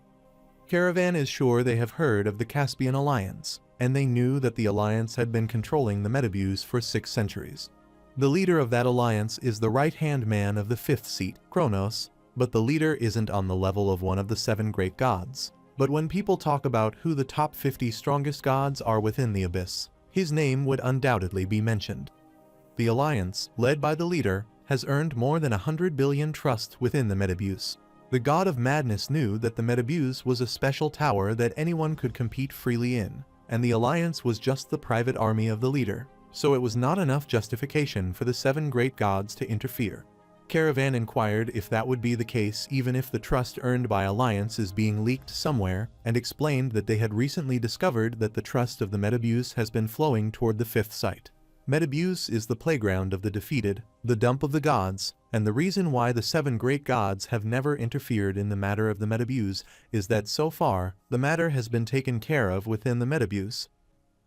Speaker 1: Caravan is sure they have heard of the Caspian Alliance, and they knew that the alliance had been controlling the metabuse for 6 centuries. The leader of that alliance is the right-hand man of the 5th seat, Kronos, but the leader isn't on the level of one of the 7 great gods. But when people talk about who the top 50 strongest gods are within the abyss, his name would undoubtedly be mentioned. The alliance, led by the leader, has earned more than 100 billion trust within the metabuse. The God of Madness knew that the metabuse was a special tower that anyone could compete freely in, and the alliance was just the private army of the leader, so it was not enough justification for the 7 great gods to interfere. Caravan inquired if that would be the case even if the trust earned by alliance is being leaked somewhere, and explained that they had recently discovered that the trust of the metabuse has been flowing toward the 5th site. Metabuse is the playground of the defeated, the dump of the gods, and the reason why the 7 great gods have never interfered in the matter of the metabuse is that so far, the matter has been taken care of within the metabuse.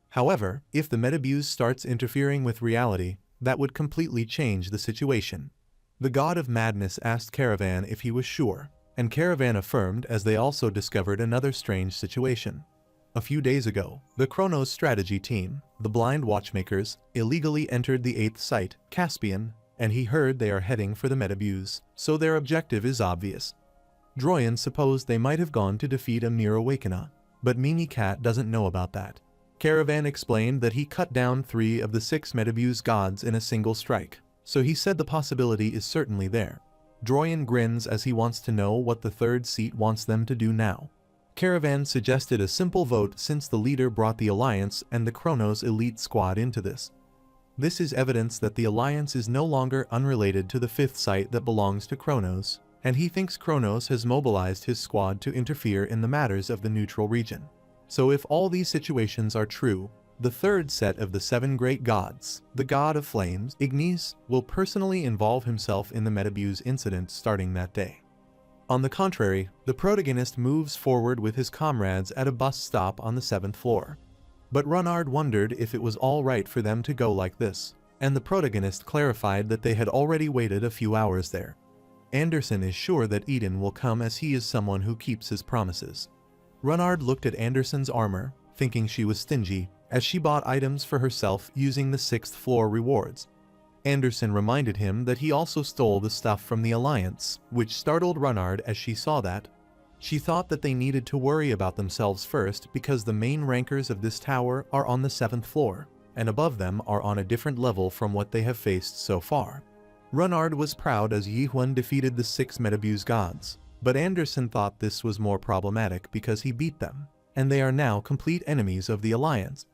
Speaker 1: However, if the metabuse starts interfering with reality, that would completely change the situation. The God of Madness asked Caravan if he was sure, and Caravan affirmed as they also discovered another strange situation. A few days ago, the Kronos strategy team, the Blind Watchmakers, illegally entered the 8th site, Caspian, and he heard they are heading for the metabuse, so their objective is obvious. Droyan supposed they might have gone to defeat a mere Awakener, but Mimikat doesn't know about that. Caravan explained that he cut down 3 of the 6 metabuse gods in a single strike, so he said the possibility is certainly there. Droyan grins as he wants to know what the 3rd seat wants them to do now. Caravan suggested a simple vote since the leader brought the alliance and the Kronos elite squad into this. This is evidence that the alliance is no longer unrelated to the 5th site that belongs to Kronos, and he thinks Kronos has mobilized his squad to interfere in the matters of the neutral region. So if all these situations are true, the 3rd set of the 7 great gods, the god of flames, Ignis, will personally involve himself in the metabuse incident starting that day. On the contrary, the protagonist moves forward with his comrades at a bus stop on the 7th floor. But Runard wondered if it was all right for them to go like this, and the protagonist clarified that they had already waited a few hours there. Anderson is sure that DIDN will come as he is someone who keeps his promises. Runard looked at Anderson's armor, thinking she was stingy, as she bought items for herself using the 6th floor rewards. Anderson reminded him that he also stole the stuff from the Alliance, which startled Runard as she saw that. She thought that they needed to worry about themselves first because the main rankers of this tower are on the 7th floor, and above them are on a different level from what they have faced so far. Runard was proud as Yi-Huan defeated the 6 Metabuse gods, but Anderson thought this was more problematic because he beat them, and they are now complete enemies of the Alliance.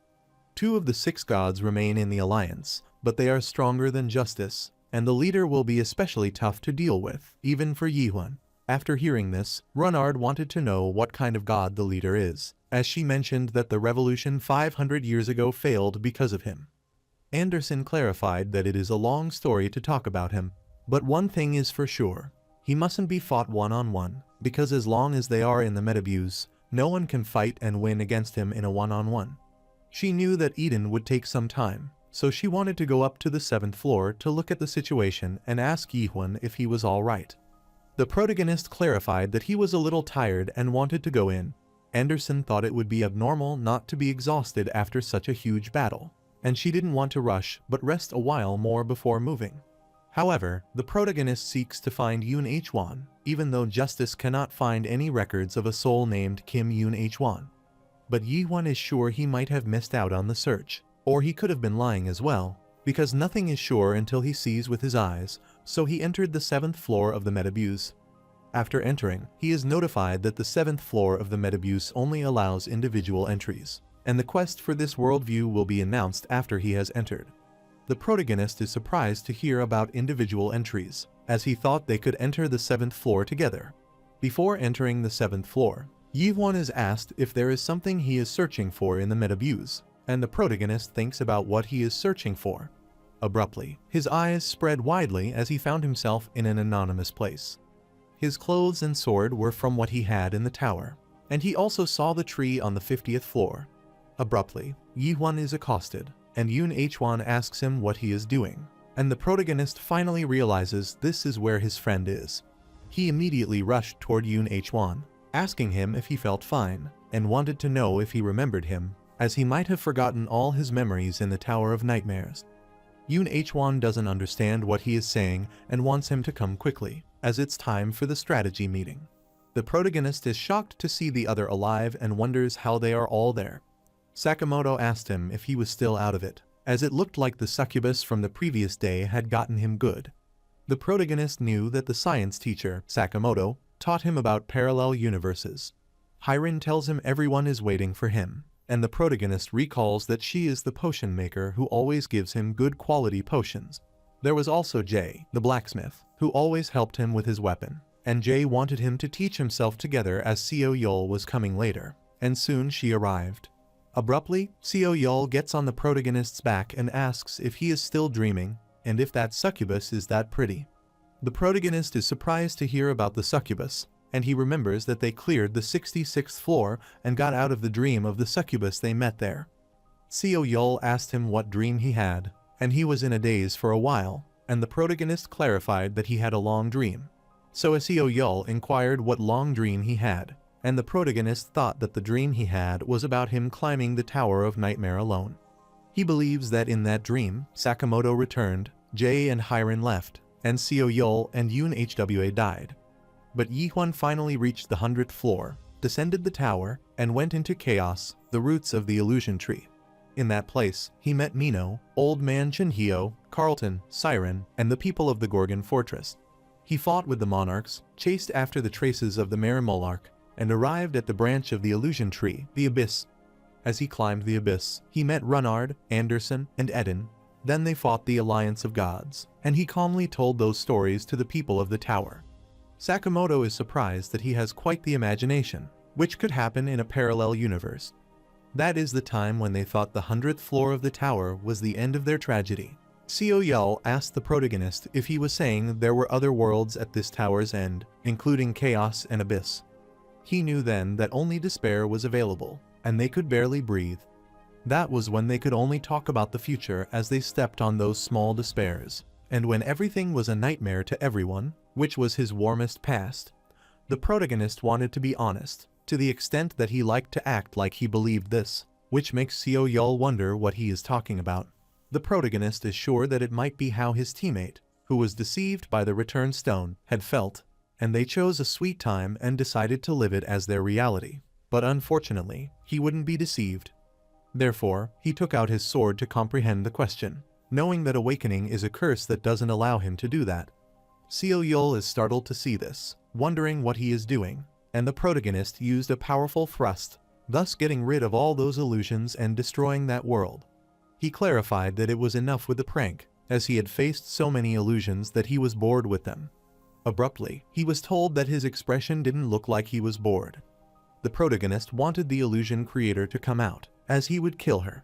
Speaker 1: 2 of the 6 gods remain in the Alliance, but they are stronger than Justice, and the leader will be especially tough to deal with, even for Yi-Huan. After hearing this, Runard wanted to know what kind of god the leader is, as she mentioned that the revolution 500 years ago failed because of him. Anderson clarified that it is a long story to talk about him, but one thing is for sure, he mustn't be fought one-on-one, because as long as they are in the Metabuse, no one can fight and win against him in a one-on-one. She knew that Eden would take some time, so she wanted to go up to the 7th floor to look at the situation and ask Yi-Huan if he was alright. The protagonist clarified that he was a little tired and wanted to go in. Anderson thought it would be abnormal not to be exhausted after such a huge battle, and she didn't want to rush but rest a while more before moving. However, the protagonist seeks to find Yoon H-Wan, even though Justice cannot find any records of a soul named Kim Yoon H-Wan. But Yi-Huan is sure he might have missed out on the search, or he could have been lying as well, because nothing is sure until he sees with his eyes, so he entered the 7th floor of the Metabuse. After entering, he is notified that the 7th floor of the Metabuse only allows individual entries, and the quest for this worldview will be announced after he has entered. The protagonist is surprised to hear about individual entries, as he thought they could enter the 7th floor together. Before entering the 7th floor, Yi-Huan is asked if there is something he is searching for in the Metabuse, and the protagonist thinks about what he is searching for. Abruptly, his eyes spread widely as he found himself in an anonymous place. His clothes and sword were from what he had in the tower, and he also saw the tree on the 50th floor. Abruptly, Yi-Huan is accosted, and Yoon H-Wan asks him what he is doing, and the protagonist finally realizes this is where his friend is. He immediately rushed toward Yoon H-Wan, asking him if he felt fine, and wanted to know if he remembered him, as he might have forgotten all his memories in the Tower of Nightmares. Yoon H-Wan doesn't understand what he is saying and wants him to come quickly, as it's time for the strategy meeting. The protagonist is shocked to see the other alive and wonders how they are all there. Sakamoto asked him if he was still out of it, as it looked like the succubus from the previous day had gotten him good. The protagonist knew that the science teacher, Sakamoto, taught him about parallel universes. Hirin tells him everyone is waiting for him, and the protagonist recalls that she is the potion maker who always gives him good quality potions. There was also Jay, the blacksmith, who always helped him with his weapon, and Jay wanted him to teach himself together as Seo Yul was coming later, and soon she arrived. Abruptly, Seo Yul gets on the protagonist's back and asks if he is still dreaming, and if that succubus is that pretty. The protagonist is surprised to hear about the succubus, and he remembers that they cleared the 66th floor and got out of the dream of the succubus they met there. Seo Yul asked him what dream he had, and he was in a daze for a while, and the protagonist clarified that he had a long dream. So Seo Yul inquired what long dream he had, and the protagonist thought that the dream he had was about him climbing the Tower of Nightmare alone. He believes that in that dream, Sakamoto returned, Jay and Hirin left, and Seo Yul and Yoon Hwa died. But Yi-Huan finally reached the 100th floor, descended the tower, and went into chaos, the roots of the illusion tree. In that place, he met Mino, Old Man Chinhyo, Carlton, Siren, and the people of the Gorgon Fortress. He fought with the monarchs, chased after the traces of the Merimolarch, and arrived at the branch of the illusion tree, the Abyss. As he climbed the Abyss, he met Runard, Anderson, and Eden. Then they fought the Alliance of Gods, and he calmly told those stories to the people of the tower. Sakamoto is surprised that he has quite the imagination, which could happen in a parallel universe. That is the time when they thought the 100th floor of the tower was the end of their tragedy. Seo Yul asked the protagonist if he was saying there were other worlds at this tower's end, including Chaos and Abyss. He knew then that only despair was available, and they could barely breathe. That was when they could only talk about the future as they stepped on those small despairs, and when everything was a nightmare to everyone, which was his warmest past. The protagonist wanted to be honest, to the extent that he liked to act like he believed this, which makes Seo Yul wonder what he is talking about. The protagonist is sure that it might be how his teammate, who was deceived by the return stone, had felt, and they chose a sweet time and decided to live it as their reality. But unfortunately, he wouldn't be deceived. Therefore, he took out his sword to comprehend the question. knowing that awakening is a curse that doesn't allow him to do that. Seo Yul is startled to see this, wondering what he is doing, and the protagonist used a powerful thrust, thus getting rid of all those illusions and destroying that world. He clarified that it was enough with the prank, as he had faced so many illusions that he was bored with them. Abruptly, he was told that his expression didn't look like he was bored. The protagonist wanted the illusion creator to come out, as he would kill her.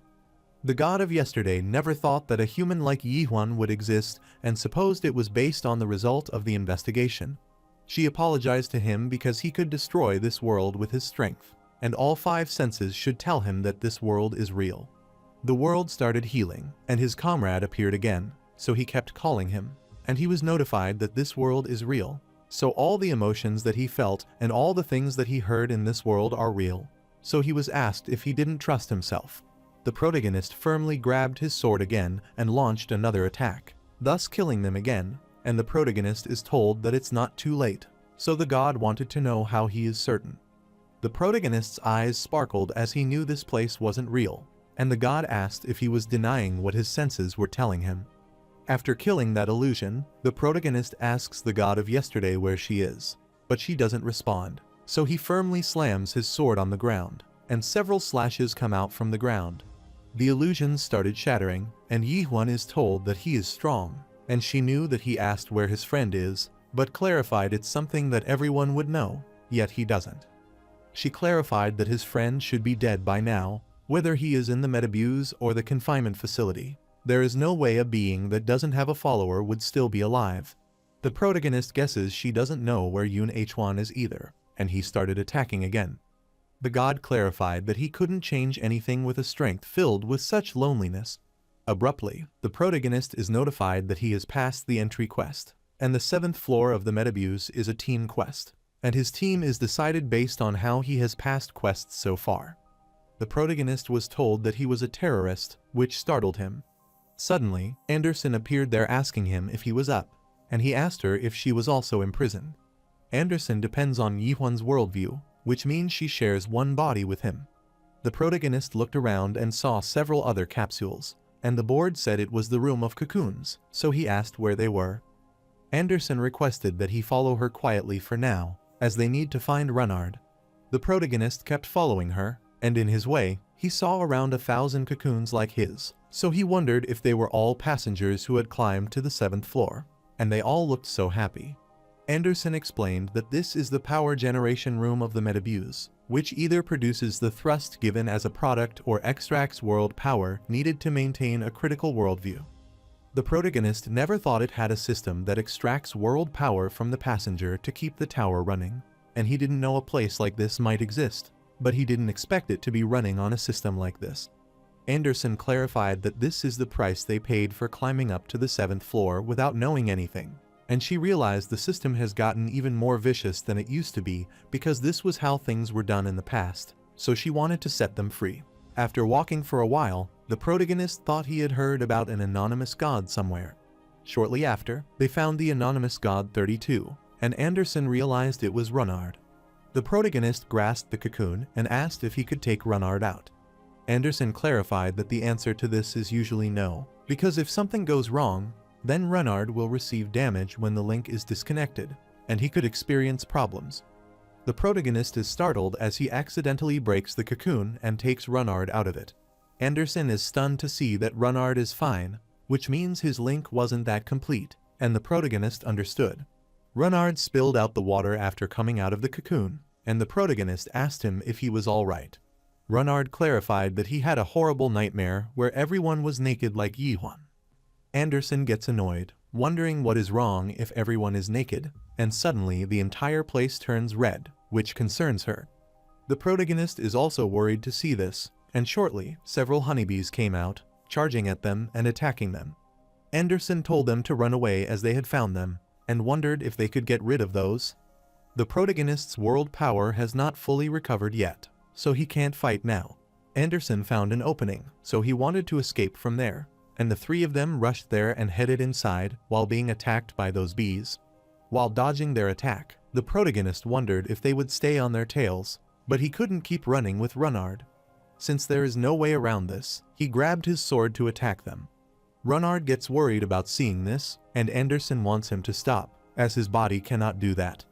Speaker 1: The god of yesterday never thought that a human like Yi Huan would exist and supposed it was based on the result of the investigation. She apologized to him because he could destroy this world with his strength, and all 5 senses should tell him that this world is real. The world started healing, and his comrade appeared again, so he kept calling him, and he was notified that this world is real. So all the emotions that he felt and all the things that he heard in this world are real. So he was asked if he didn't trust himself. The protagonist firmly grabbed his sword again and launched another attack, thus killing them again, and the protagonist is told that it's not too late, so the god wanted to know how he is certain. The protagonist's eyes sparkled as he knew this place wasn't real, and the god asked if he was denying what his senses were telling him. After killing that illusion, the protagonist asks the god of yesterday where she is, but she doesn't respond, so he firmly slams his sword on the ground, and several slashes come out from the ground. The illusions started shattering, and Yi Huan is told that he is strong, and she knew that he asked where his friend is, but clarified it's something that everyone would know, yet he doesn't. She clarified that his friend should be dead by now, whether he is in the metabuse or the confinement facility. There is no way a being that doesn't have a follower would still be alive. The protagonist guesses she doesn't know where Yun Huan is either, and he started attacking again. The god clarified that he couldn't change anything with a strength filled with such loneliness. Abruptly, the protagonist is notified that he has passed the entry quest, and the 7th floor of the metabuse is a team quest, and his team is decided based on how he has passed quests so far. The protagonist was told that he was a terrorist, which startled him. Suddenly, Anderson appeared there asking him if he was up, and he asked her if she was also imprisoned. Anderson depends on Yi Huan's worldview, which means she shares one body with him. The protagonist looked around and saw several other capsules, and the board said it was the room of cocoons, so he asked where they were. Anderson requested that he follow her quietly for now, as they need to find Renard. The protagonist kept following her, and in his way, he saw around 1,000 cocoons like his, so he wondered if they were all passengers who had climbed to the 7th floor, and they all looked so happy. Anderson explained that this is the power generation room of the metabuse, which either produces the thrust given as a product or extracts world power needed to maintain a critical worldview. The protagonist never thought it had a system that extracts world power from the passenger to keep the tower running, and he didn't know a place like this might exist, but he didn't expect it to be running on a system like this. Anderson clarified that this is the price they paid for climbing up to the 7th floor without knowing anything, and she realized the system has gotten even more vicious than it used to be because this was how things were done in the past, so she wanted to set them free. After walking for a while, the protagonist thought he had heard about an anonymous god somewhere. Shortly after, they found the anonymous god 32, and Anderson realized it was Renard. The protagonist grasped the cocoon and asked if he could take Renard out. Anderson clarified that the answer to this is usually no, because if something goes wrong, then Renard will receive damage when the link is disconnected, and he could experience problems. The protagonist is startled as he accidentally breaks the cocoon and takes Renard out of it. Anderson is stunned to see that Renard is fine, which means his link wasn't that complete, and the protagonist understood. Renard spilled out the water after coming out of the cocoon, and the protagonist asked him if he was alright. Renard clarified that he had a horrible nightmare where everyone was naked like Yi Huan. Anderson gets annoyed, wondering what is wrong if everyone is naked, and suddenly the entire place turns red, which concerns her. The protagonist is also worried to see this, and shortly, several honeybees came out, charging at them and attacking them. Anderson told them to run away as they had found them, and wondered if they could get rid of those. The protagonist's world power has not fully recovered yet, so he can't fight now. Anderson found an opening, so he wanted to escape from there, and the 3 of them rushed there and headed inside while being attacked by those bees. While dodging their attack, the protagonist wondered if they would stay on their tails, but he couldn't keep running with Renard. Since there is no way around this, he grabbed his sword to attack them. Renard gets worried about seeing this, and Anderson wants him to stop, as his body cannot do that.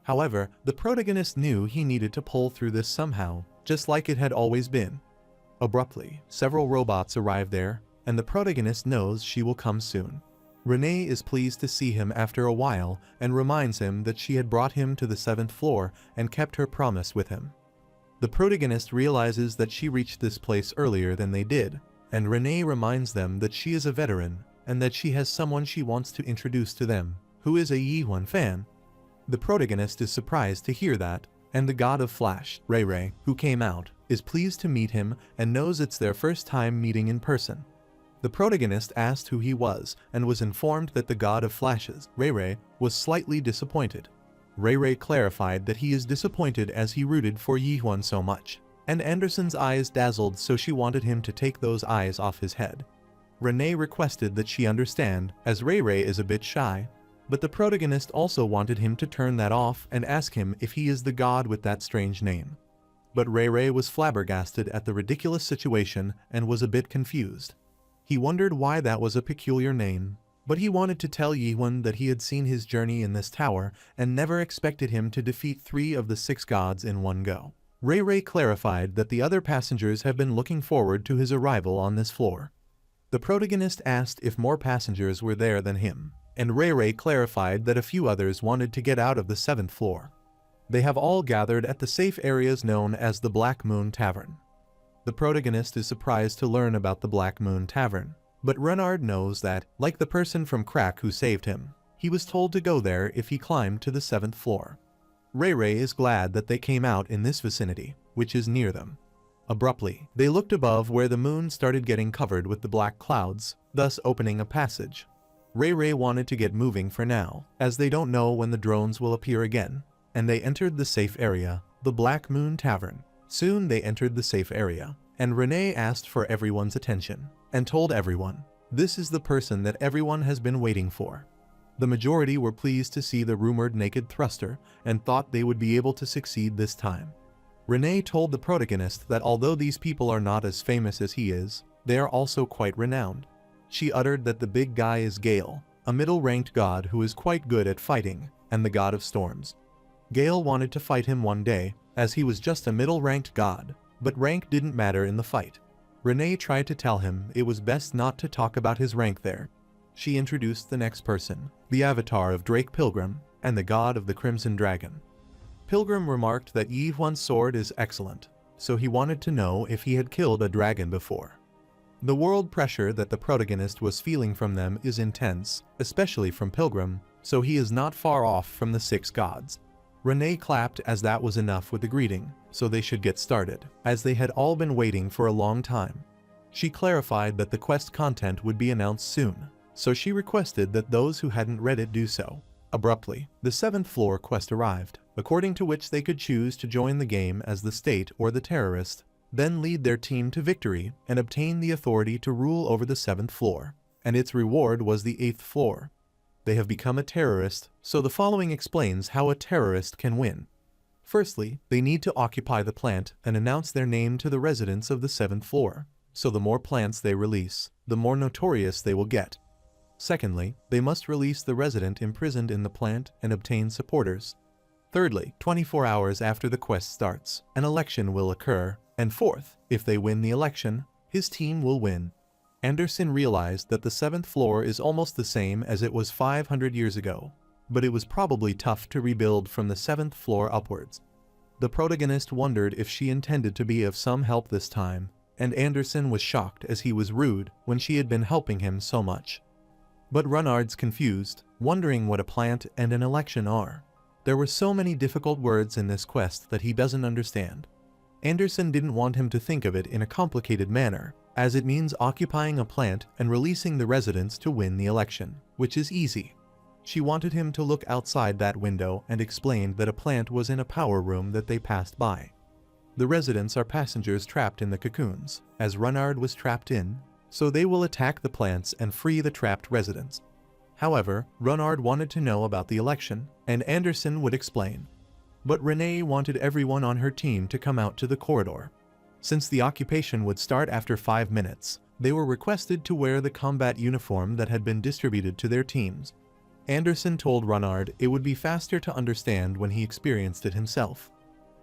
Speaker 1: However, the protagonist knew he needed to pull through this somehow, just like it had always been. Abruptly, several robots arrive there, and the protagonist knows she will come soon. Renee is pleased to see him after a while and reminds him that she had brought him to the 7th floor and kept her promise with him. The protagonist realizes that she reached this place earlier than they did, and Renee reminds them that she is a veteran and that she has someone she wants to introduce to them, who is a Yi-Huan fan. The protagonist is surprised to hear that, and the god of Flash, Ray, who came out, is pleased to meet him and knows it's their first time meeting in person. The protagonist asked who he was and was informed that the god of Flashes, Ray, was slightly disappointed. Ray clarified that he is disappointed as he rooted for Yi-Huan so much, and Anderson's eyes dazzled, so she wanted him to take those eyes off his head. Renee requested that she understand, as Ray is a bit shy, but the protagonist also wanted him to turn that off and ask him if he is the god with that strange name. But Ray was flabbergasted at the ridiculous situation and was a bit confused. He wondered why that was a peculiar name, but he wanted to tell Yi-Huan that he had seen his journey in this tower and never expected him to defeat 3 of the 6 gods in one go. Ray clarified that the other passengers have been looking forward to his arrival on this floor. The protagonist asked if more passengers were there than him, and Ray clarified that a few others wanted to get out of the 7th floor. They have all gathered at the safe areas known as the Black Moon Tavern. The protagonist is surprised to learn about the Black Moon Tavern, but Renard knows that, like the person from Crack who saved him, he was told to go there if he climbed to the 7th floor. Ray is glad that they came out in this vicinity, which is near them. Abruptly, they looked above where the moon started getting covered with the black clouds, thus opening a passage. Ray wanted to get moving for now, as they don't know when the drones will appear again, and they entered the safe area, the Black Moon Tavern. Soon they entered the safe area, and Renee asked for everyone's attention, and told everyone, this is the person that everyone has been waiting for. The majority were pleased to see the rumored naked thruster, and thought they would be able to succeed this time. Renee told the protagonist that although these people are not as famous as he is, they are also quite renowned. She uttered that the big guy is Gale, a middle-ranked god who is quite good at fighting, and the god of storms. Gale wanted to fight him one day, as he was just a middle-ranked god, but rank didn't matter in the fight. Renee tried to tell him it was best not to talk about his rank there. She introduced the next person, the avatar of Drake Pilgrim, and the god of the Crimson Dragon. Pilgrim remarked that Yi-Huan's sword is excellent, so he wanted to know if he had killed a dragon before. The world pressure that the protagonist was feeling from them is intense, especially from Pilgrim, so he is not far off from the 6 gods. Renee clapped as that was enough with the greeting, so they should get started, as they had all been waiting for a long time. She clarified that the quest content would be announced soon, so she requested that those who hadn't read it do so. Abruptly, the 7th floor quest arrived, according to which they could choose to join the game as the state or the terrorist, then lead their team to victory and obtain the authority to rule over the 7th floor, and its reward was the 8th floor. They have become a terrorist, so the following explains how a terrorist can win. Firstly, they need to occupy the plant and announce their name to the residents of the 7th floor, so the more plants they release, the more notorious they will get. Secondly, they must release the resident imprisoned in the plant and obtain supporters. Thirdly, 24 hours after the quest starts, an election will occur, and fourth, if they win the election, his team will win. Anderson realized that the 7th floor is almost the same as it was 500 years ago, but it was probably tough to rebuild from the 7th floor upwards. The protagonist wondered if she intended to be of some help this time, and Anderson was shocked as he was rude when she had been helping him so much. But Renard's confused, wondering what a plant and an election are. There were so many difficult words in this quest that he doesn't understand. Anderson didn't want him to think of it in a complicated manner, as it means occupying a plant and releasing the residents to win the election, which is easy. She wanted him to look outside that window and explained that a plant was in a power room that they passed by. The residents are passengers trapped in the cocoons, as Renard was trapped in, so they will attack the plants and free the trapped residents. However, Renard wanted to know about the election, and Anderson would explain. But Renee wanted everyone on her team to come out to the corridor. Since the occupation would start after 5 minutes, They were requested to wear the combat uniform that had been distributed to their teams. Anderson told Renard it would be faster to understand when he experienced it himself.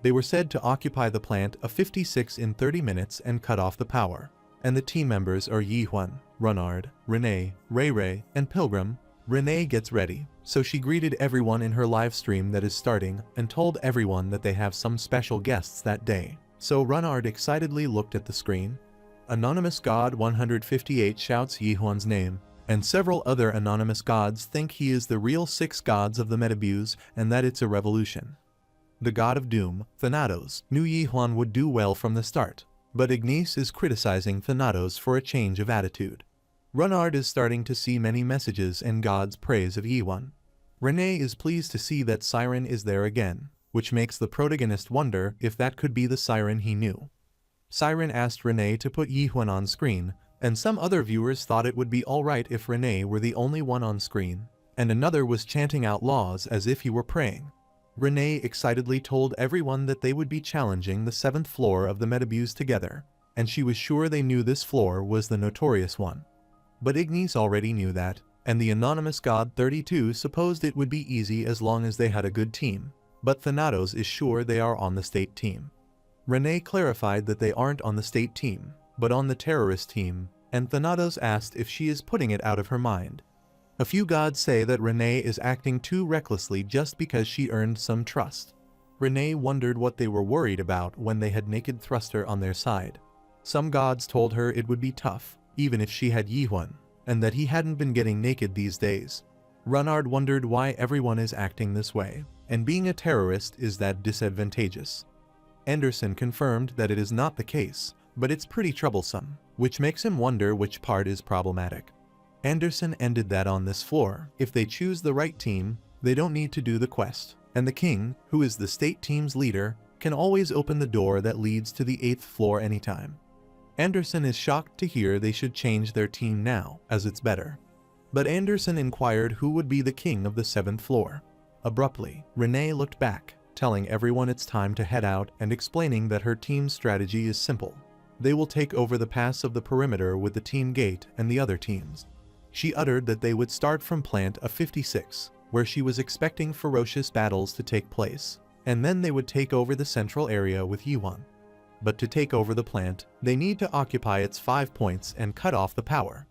Speaker 1: They were said to occupy the plant of 56 in 30 minutes and cut off the power. And the team members are Yi-Huan, Renard, Renee, Ray Ray, and Pilgrim. Renee gets ready, so she greeted everyone in her live stream that is starting and told everyone that they have some special guests that day. So Renard excitedly looked at the screen. Anonymous God 158 shouts Yi-Huan's name, and several other anonymous gods think he is the real 6 gods of the Metabuse and that it's a revolution. The god of doom, Thanatos, knew Yi-Huan would do well from the start, but Ignace is criticizing Thanatos for a change of attitude. Renard is starting to see many messages and God's praise of Yi-Huan. Renee is pleased to see that Siren is there again, which makes the protagonist wonder if that could be the Siren he knew. Siren asked Renee to put Yi-Huan on screen, and some other viewers thought it would be alright if Renee were the only one on screen, and another was chanting out laws as if he were praying. Renee excitedly told everyone that they would be challenging the 7th floor of the Metabuse together, and she was sure they knew this floor was the notorious one. But Ignace already knew that, and the anonymous god 32 supposed it would be easy as long as they had a good team, but Thanatos is sure they are on the state team. Renee clarified that they aren't on the state team, but on the terrorist team, and Thanatos asked if she is putting it out of her mind. A few gods say that Renee is acting too recklessly just because she earned some trust. Renee wondered what they were worried about when they had Naked Thruster on their side. Some gods told her it would be tough, even if she had Yi-Huan, and that he hadn't been getting naked these days. Renard wondered why everyone is acting this way, and being a terrorist is that disadvantageous. Anderson confirmed that it is not the case, but it's pretty troublesome, which makes him wonder which part is problematic. Anderson ended that on this floor, if they choose the right team, they don't need to do the quest, and the king, who is the state team's leader, can always open the door that leads to the 8th floor anytime. Anderson is shocked to hear they should change their team now, as it's better. But Anderson inquired who would be the king of the 7th floor. Abruptly, Renee looked back, telling everyone it's time to head out and explaining that her team's strategy is simple. They will take over the pass of the perimeter with the team gate and the other teams. She uttered that they would start from plant of 56, where she was expecting ferocious battles to take place, and then they would take over the central area with Yi-Huan. But to take over the plant, they need to occupy its 5 points and cut off the power.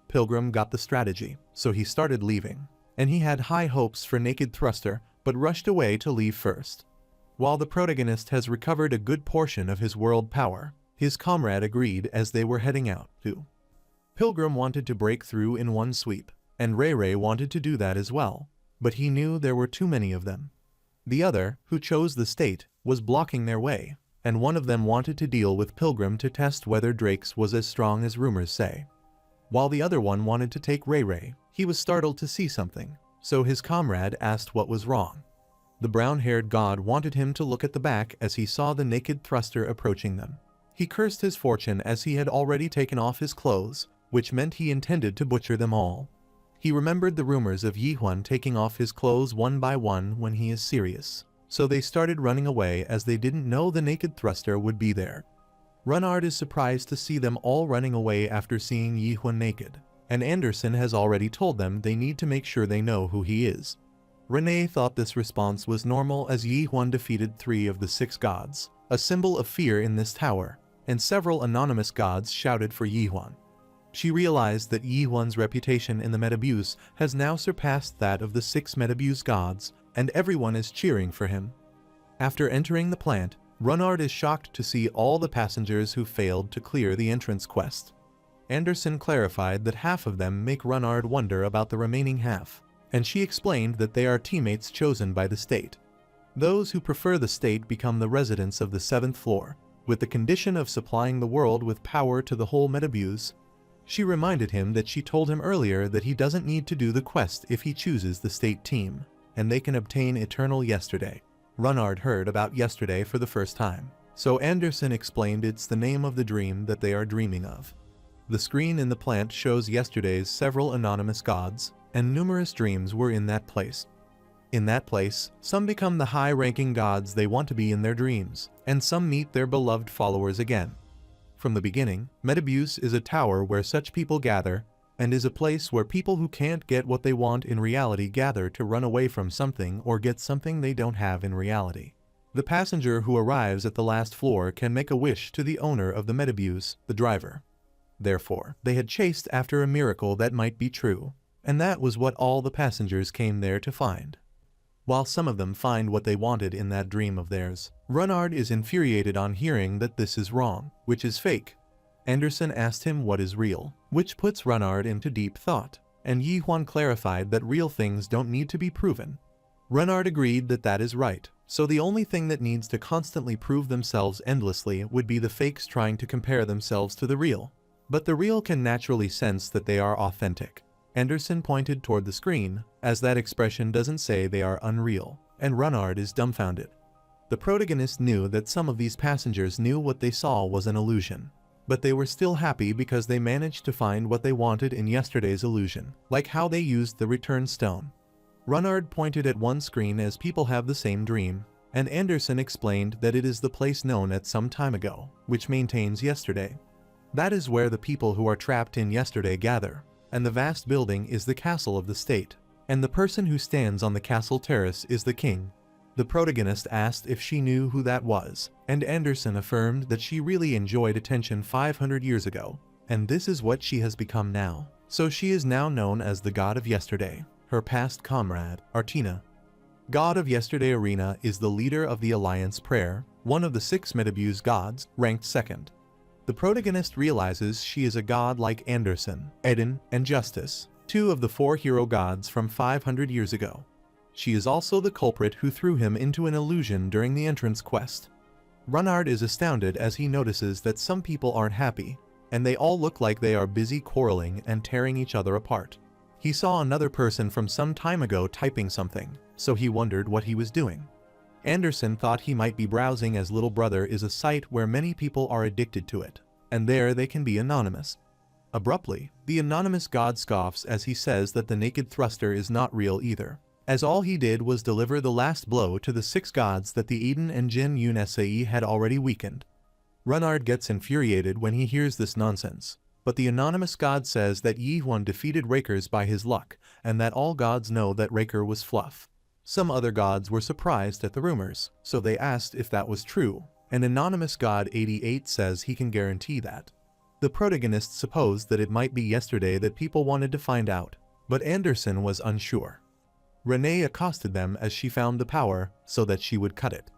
Speaker 1: Pilgrim got the strategy, so he started leaving, and he had high hopes for Naked Thruster, but rushed away to leave first. While the protagonist has recovered a good portion of his world power, his comrade agreed as they were heading out, too. Pilgrim wanted to break through in one sweep, and Ray Ray wanted to do that as well, but he knew there were too many of them. The other, who chose the state, was blocking their way, and one of them wanted to deal with Pilgrim to test whether Drake's was as strong as rumors say. While the other one wanted to take Ray Ray, he was startled to see something, so his comrade asked what was wrong. The brown-haired god wanted him to look at the back as he saw the Naked Thruster approaching them. He cursed his fortune as he had already taken off his clothes, which meant he intended to butcher them all. He remembered the rumors of Yi-Huan taking off his clothes one by one when he is serious, so they started running away as they didn't know the Naked Thruster would be there. Renard is surprised to see them all running away after seeing Yi-Huan naked, and Anderson has already told them they need to make sure they know who he is. Renee thought this response was normal as Yi-Huan defeated 3 of the 6 gods, a symbol of fear in this tower, and several anonymous gods shouted for Yi-Huan. She realized that Yi-Huan's reputation in the Metabuse has now surpassed that of the 6 Metabuse gods, and everyone is cheering for him. After entering the plant, Renard is shocked to see all the passengers who failed to clear the entrance quest. Anderson clarified that half of them make Renard wonder about the remaining half, and she explained that they are teammates chosen by the state. Those who prefer the state become the residents of the 7th floor, with the condition of supplying the world with power to the whole Metabuse. She reminded him that she told him earlier that he doesn't need to do the quest if he chooses the state team, and they can obtain Eternal Yesterday. Renard heard about Yesterday for the first time, so Anderson explained it's the name of the dream that they are dreaming of. The screen in the plant shows Yesterday's several anonymous gods, and numerous dreams were in that place. In that place, some become the high-ranking gods they want to be in their dreams, and some meet their beloved followers again. From the beginning, Metabuse is a tower where such people gather, and is a place where people who can't get what they want in reality gather to run away from something or get something they don't have in reality. The passenger who arrives at the last floor can make a wish to the owner of the Metabuse, the driver. Therefore, they had chased after a miracle that might be true, and that was what all the passengers came there to find. While some of them find what they wanted in that dream of theirs, Renard is infuriated on hearing that this is wrong, which is fake. Anderson asked him what is real, which puts Renard into deep thought, and Yi Huan clarified that real things don't need to be proven. Renard agreed that that is right, so the only thing that needs to constantly prove themselves endlessly would be the fakes trying to compare themselves to the real. But the real can naturally sense that they are authentic. Anderson pointed toward the screen, as that expression doesn't say they are unreal, and Renard is dumbfounded. The protagonist knew that some of these passengers knew what they saw was an illusion, but they were still happy because they managed to find what they wanted in yesterday's illusion, like how they used the return stone. Renard pointed at one screen as people have the same dream, and Anderson explained that it is the place known at some time ago, which maintains yesterday. That is where the people who are trapped in yesterday gather, and the vast building is the castle of the state, and the person who stands on the castle terrace is the king. The protagonist asked if she knew who that was, and Anderson affirmed that she really enjoyed attention 500 years ago, and this is what she has become now. So she is now known as the god of yesterday, her past comrade, Artina. God of Yesterday Arena is the leader of the Alliance Prayer, one of the 6 Metabuse gods, ranked second. The protagonist realizes she is a god like Anderson, Eden, and Justice, 2 of the 4 hero gods from 500 years ago. She is also the culprit who threw him into an illusion during the entrance quest. Renard is astounded as he notices that some people aren't happy, and they all look like they are busy quarreling and tearing each other apart. He saw another person from some time ago typing something, so he wondered what he was doing. Anderson thought he might be browsing as Little Brother is a site where many people are addicted to it, and there they can be anonymous. Abruptly, the anonymous god scoffs as he says that the naked thruster is not real either, as all he did was deliver the last blow to the 6 gods that the Eden and Jin Yun Sai had already weakened. Renard gets infuriated when he hears this nonsense, but the anonymous god says that Yi Huan defeated Rakers by his luck, and that all gods know that Raker was fluff. Some other gods were surprised at the rumors, so they asked if that was true, and anonymous god 88 says he can guarantee that. The protagonist supposed that it might be yesterday that people wanted to find out, but Anderson was unsure. Renee accosted them as she found the power so that she would cut it.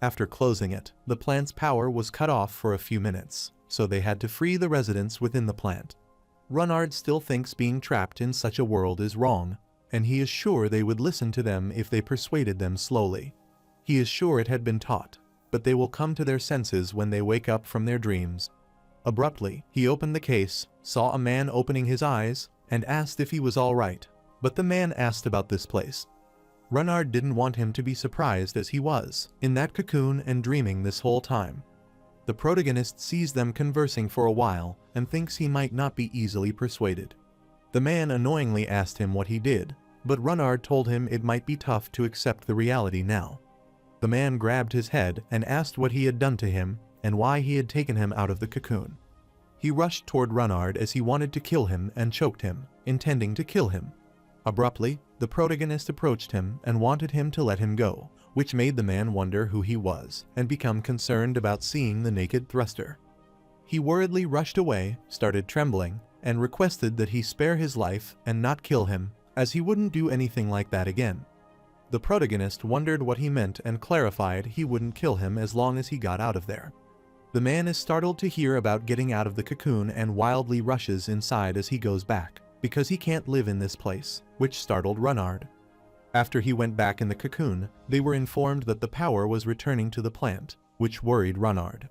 Speaker 1: After closing it, the plant's power was cut off for a few minutes, so they had to free the residents within the plant. Renard still thinks being trapped in such a world is wrong, and he is sure they would listen to them if they persuaded them slowly. He is sure it had been taught, but they will come to their senses when they wake up from their dreams. Abruptly, he opened the case, saw a man opening his eyes, and asked if he was all right, but the man asked about this place. Renard didn't want him to be surprised as he was, in that cocoon and dreaming this whole time. The protagonist sees them conversing for a while and thinks he might not be easily persuaded. The man annoyingly asked him what he did, but Renard told him it might be tough to accept the reality now. The man grabbed his head and asked what he had done to him and why he had taken him out of the cocoon. He rushed toward Renard as he wanted to kill him and choked him, intending to kill him. Abruptly, the protagonist approached him and wanted him to let him go, which made the man wonder who he was and become concerned about seeing the naked thruster. He worriedly rushed away, started trembling, and requested that he spare his life and not kill him, as he wouldn't do anything like that again. The protagonist wondered what he meant and clarified he wouldn't kill him as long as he got out of there. The man is startled to hear about getting out of the cocoon and wildly rushes inside as he goes back, because he can't live in this place, which startled Renard. After he went back in the cocoon, they were informed that the power was returning to the plant, which worried Renard.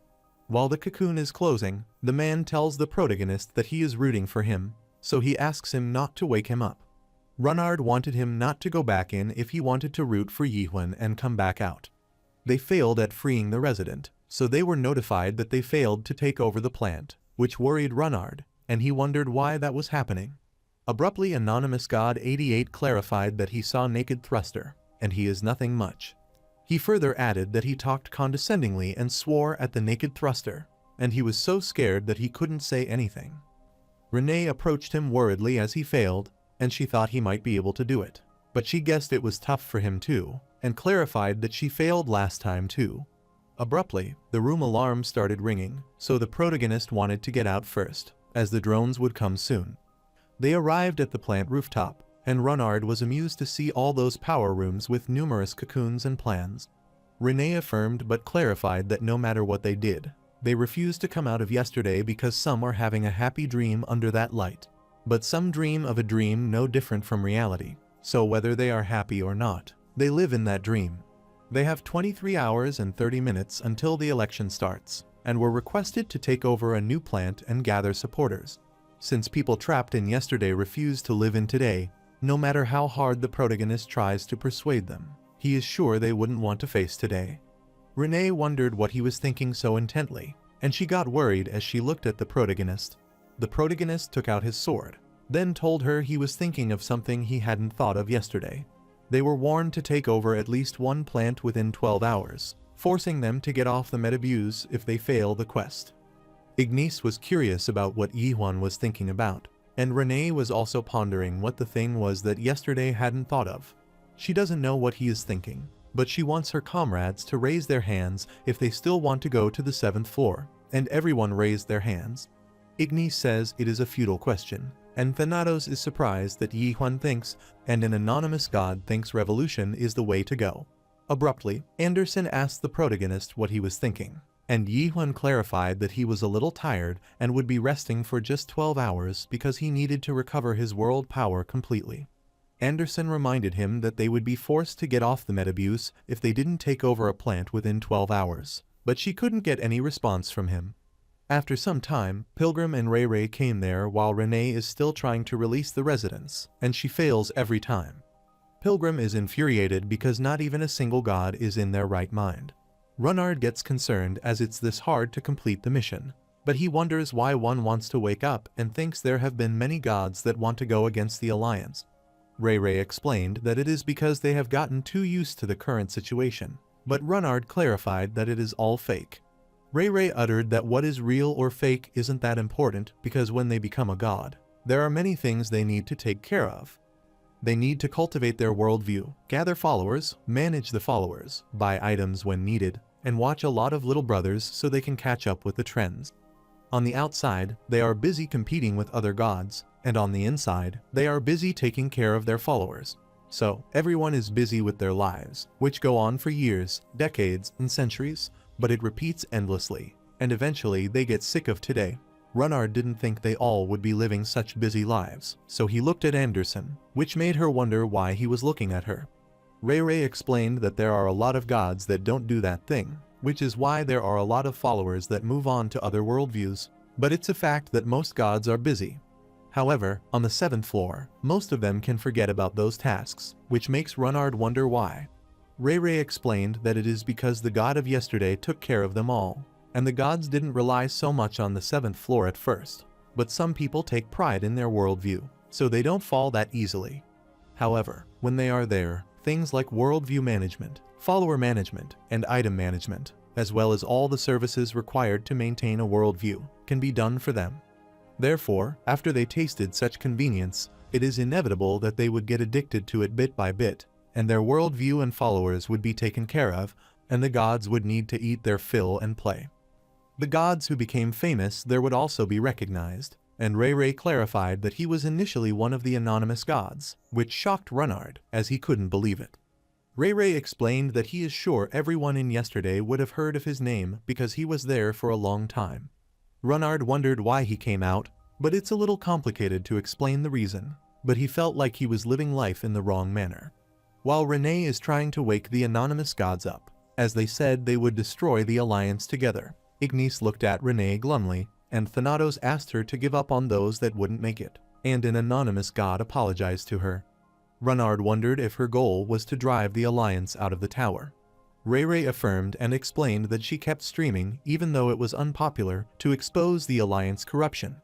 Speaker 1: While the cocoon is closing, the man tells the protagonist that he is rooting for him, so he asks him not to wake him up. Renard wanted him not to go back in if he wanted to root for Yi Huan and come back out. They failed at freeing the resident, so they were notified that they failed to take over the plant, which worried Renard, and he wondered why that was happening. Abruptly, anonymous god 88 clarified that he saw naked thruster, and he is nothing much. He further added that he talked condescendingly and swore at the naked thruster, and he was so scared that he couldn't say anything. Renee approached him worriedly as he failed, and she thought he might be able to do it. But she guessed it was tough for him too, and clarified that she failed last time too. Abruptly, the room alarm started ringing, so the protagonist wanted to get out first, as the drones would come soon. They arrived at the plant rooftop, and Renard was amused to see all those power rooms with numerous cocoons and plans. Renee affirmed but clarified that no matter what they did, they refused to come out of yesterday because some are having a happy dream under that light. But some dream of a dream no different from reality, so whether they are happy or not, they live in that dream. They have 23 hours and 30 minutes until the election starts, and were requested to take over a new plant and gather supporters. Since people trapped in yesterday refuse to live in today, no matter how hard the protagonist tries to persuade them, he is sure they wouldn't want to face today. Renee wondered what he was thinking so intently, and she got worried as she looked at the protagonist. The protagonist took out his sword, then told her he was thinking of something he hadn't thought of yesterday. They were warned to take over at least one plant within 12 hours, forcing them to get off the Metabuse if they fail the quest. Ignace was curious about what Yihuan was thinking about, and Renee was also pondering what the thing was that yesterday hadn't thought of. She doesn't know what he is thinking, but she wants her comrades to raise their hands if they still want to go to the 7th floor, and everyone raised their hands. Ignace says it is a futile question, and Thanatos is surprised that Yihuan thinks, and an anonymous god thinks revolution is the way to go. Abruptly, Anderson asked the protagonist what he was thinking, and Yihuan clarified that he was a little tired and would be resting for just 12 hours because he needed to recover his world power completely. Anderson reminded him that they would be forced to get off the Metabuse if they didn't take over a plant within 12 hours, but she couldn't get any response from him. After some time, Pilgrim and Ray Ray came there while Renee is still trying to release the residents, and she fails every time. Pilgrim is infuriated because not even a single god is in their right mind. Renard gets concerned as it's this hard to complete the mission, but he wonders why one wants to wake up and thinks there have been many gods that want to go against the Alliance. Ray Ray explained that it is because they have gotten too used to the current situation, but Renard clarified that it is all fake. Ray Ray uttered that what is real or fake isn't that important because when they become a god, there are many things they need to take care of. They need to cultivate their worldview, gather followers, manage the followers, buy items when needed, and watch a lot of little brothers so they can catch up with the trends. On the outside, they are busy competing with other gods, and on the inside, they are busy taking care of their followers. So, everyone is busy with their lives, which go on for years, decades, and centuries, but it repeats endlessly, and eventually they get sick of today. Renard didn't think they all would be living such busy lives, so he looked at Anderson, which made her wonder why he was looking at her. Ray Ray explained that there are a lot of gods that don't do that thing, which is why there are a lot of followers that move on to other worldviews, but it's a fact that most gods are busy. However, on the 7th floor, most of them can forget about those tasks, which makes Renard wonder why. Ray Ray explained that it is because the god of yesterday took care of them all, and the gods didn't rely so much on the 7th floor at first, but some people take pride in their worldview, so they don't fall that easily. However, when they are there, things like worldview management, follower management, and item management, as well as all the services required to maintain a worldview, can be done for them. Therefore, after they tasted such convenience, it is inevitable that they would get addicted to it bit by bit, and their worldview and followers would be taken care of, and the gods would need to eat their fill and play. The gods who became famous there would also be recognized, and Ray Ray clarified that he was initially one of the anonymous gods, which shocked Renard, as he couldn't believe it. Ray Ray explained that he is sure everyone in yesterday would have heard of his name because he was there for a long time. Renard wondered why he came out, but it's a little complicated to explain the reason, but he felt like he was living life in the wrong manner. While Renee is trying to wake the anonymous gods up, as they said they would destroy the Alliance together, Ignace looked at Renee glumly, and Thanatos asked her to give up on those that wouldn't make it, and an anonymous god apologized to her. Renard wondered if her goal was to drive the Alliance out of the tower. Ray Ray affirmed and explained that she kept streaming even though it was unpopular to expose the Alliance corruption.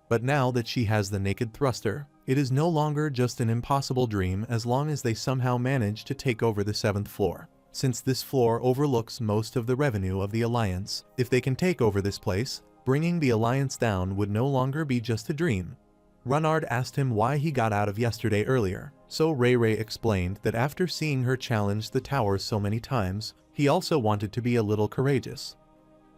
Speaker 1: But now that she has the naked thruster, it is no longer just an impossible dream as long as they somehow manage to take over the 7th floor. since this floor overlooks most of the revenue of the Alliance. If they can take over this place, bringing the Alliance down would no longer be just a dream. Renard asked him why he got out of yesterday earlier, so Ray Ray explained that after seeing her challenge the tower so many times, he also wanted to be a little courageous.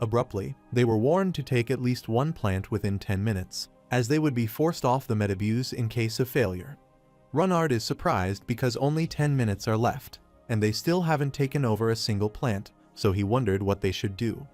Speaker 1: Abruptly, they were warned to take at least one plant within 10 minutes, as they would be forced off the metabuse in case of failure. Renard is surprised because only 10 minutes are left, and they still haven't taken over a single plant, so he wondered what they should do.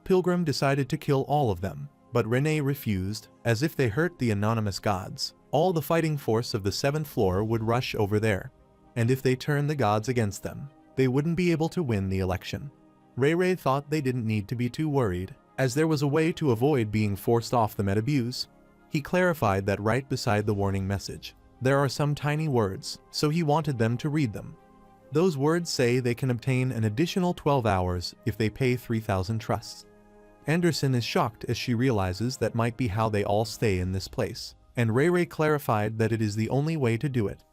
Speaker 1: Pilgrim decided to kill all of them, but Renee refused, as if they hurt the anonymous gods, all the fighting force of the 7th floor would rush over there, and if they turned the gods against them, they wouldn't be able to win the election. Ray Ray thought they didn't need to be too worried, as there was a way to avoid being forced off the metabuse. He clarified that right beside the warning message, there are some tiny words, so he wanted them to read them. Those words say they can obtain an additional 12 hours if they pay 3,000 trusts. Anderson is shocked as she realizes that might be how they all stay in this place, and Ray Ray clarified that it is the only way to do it.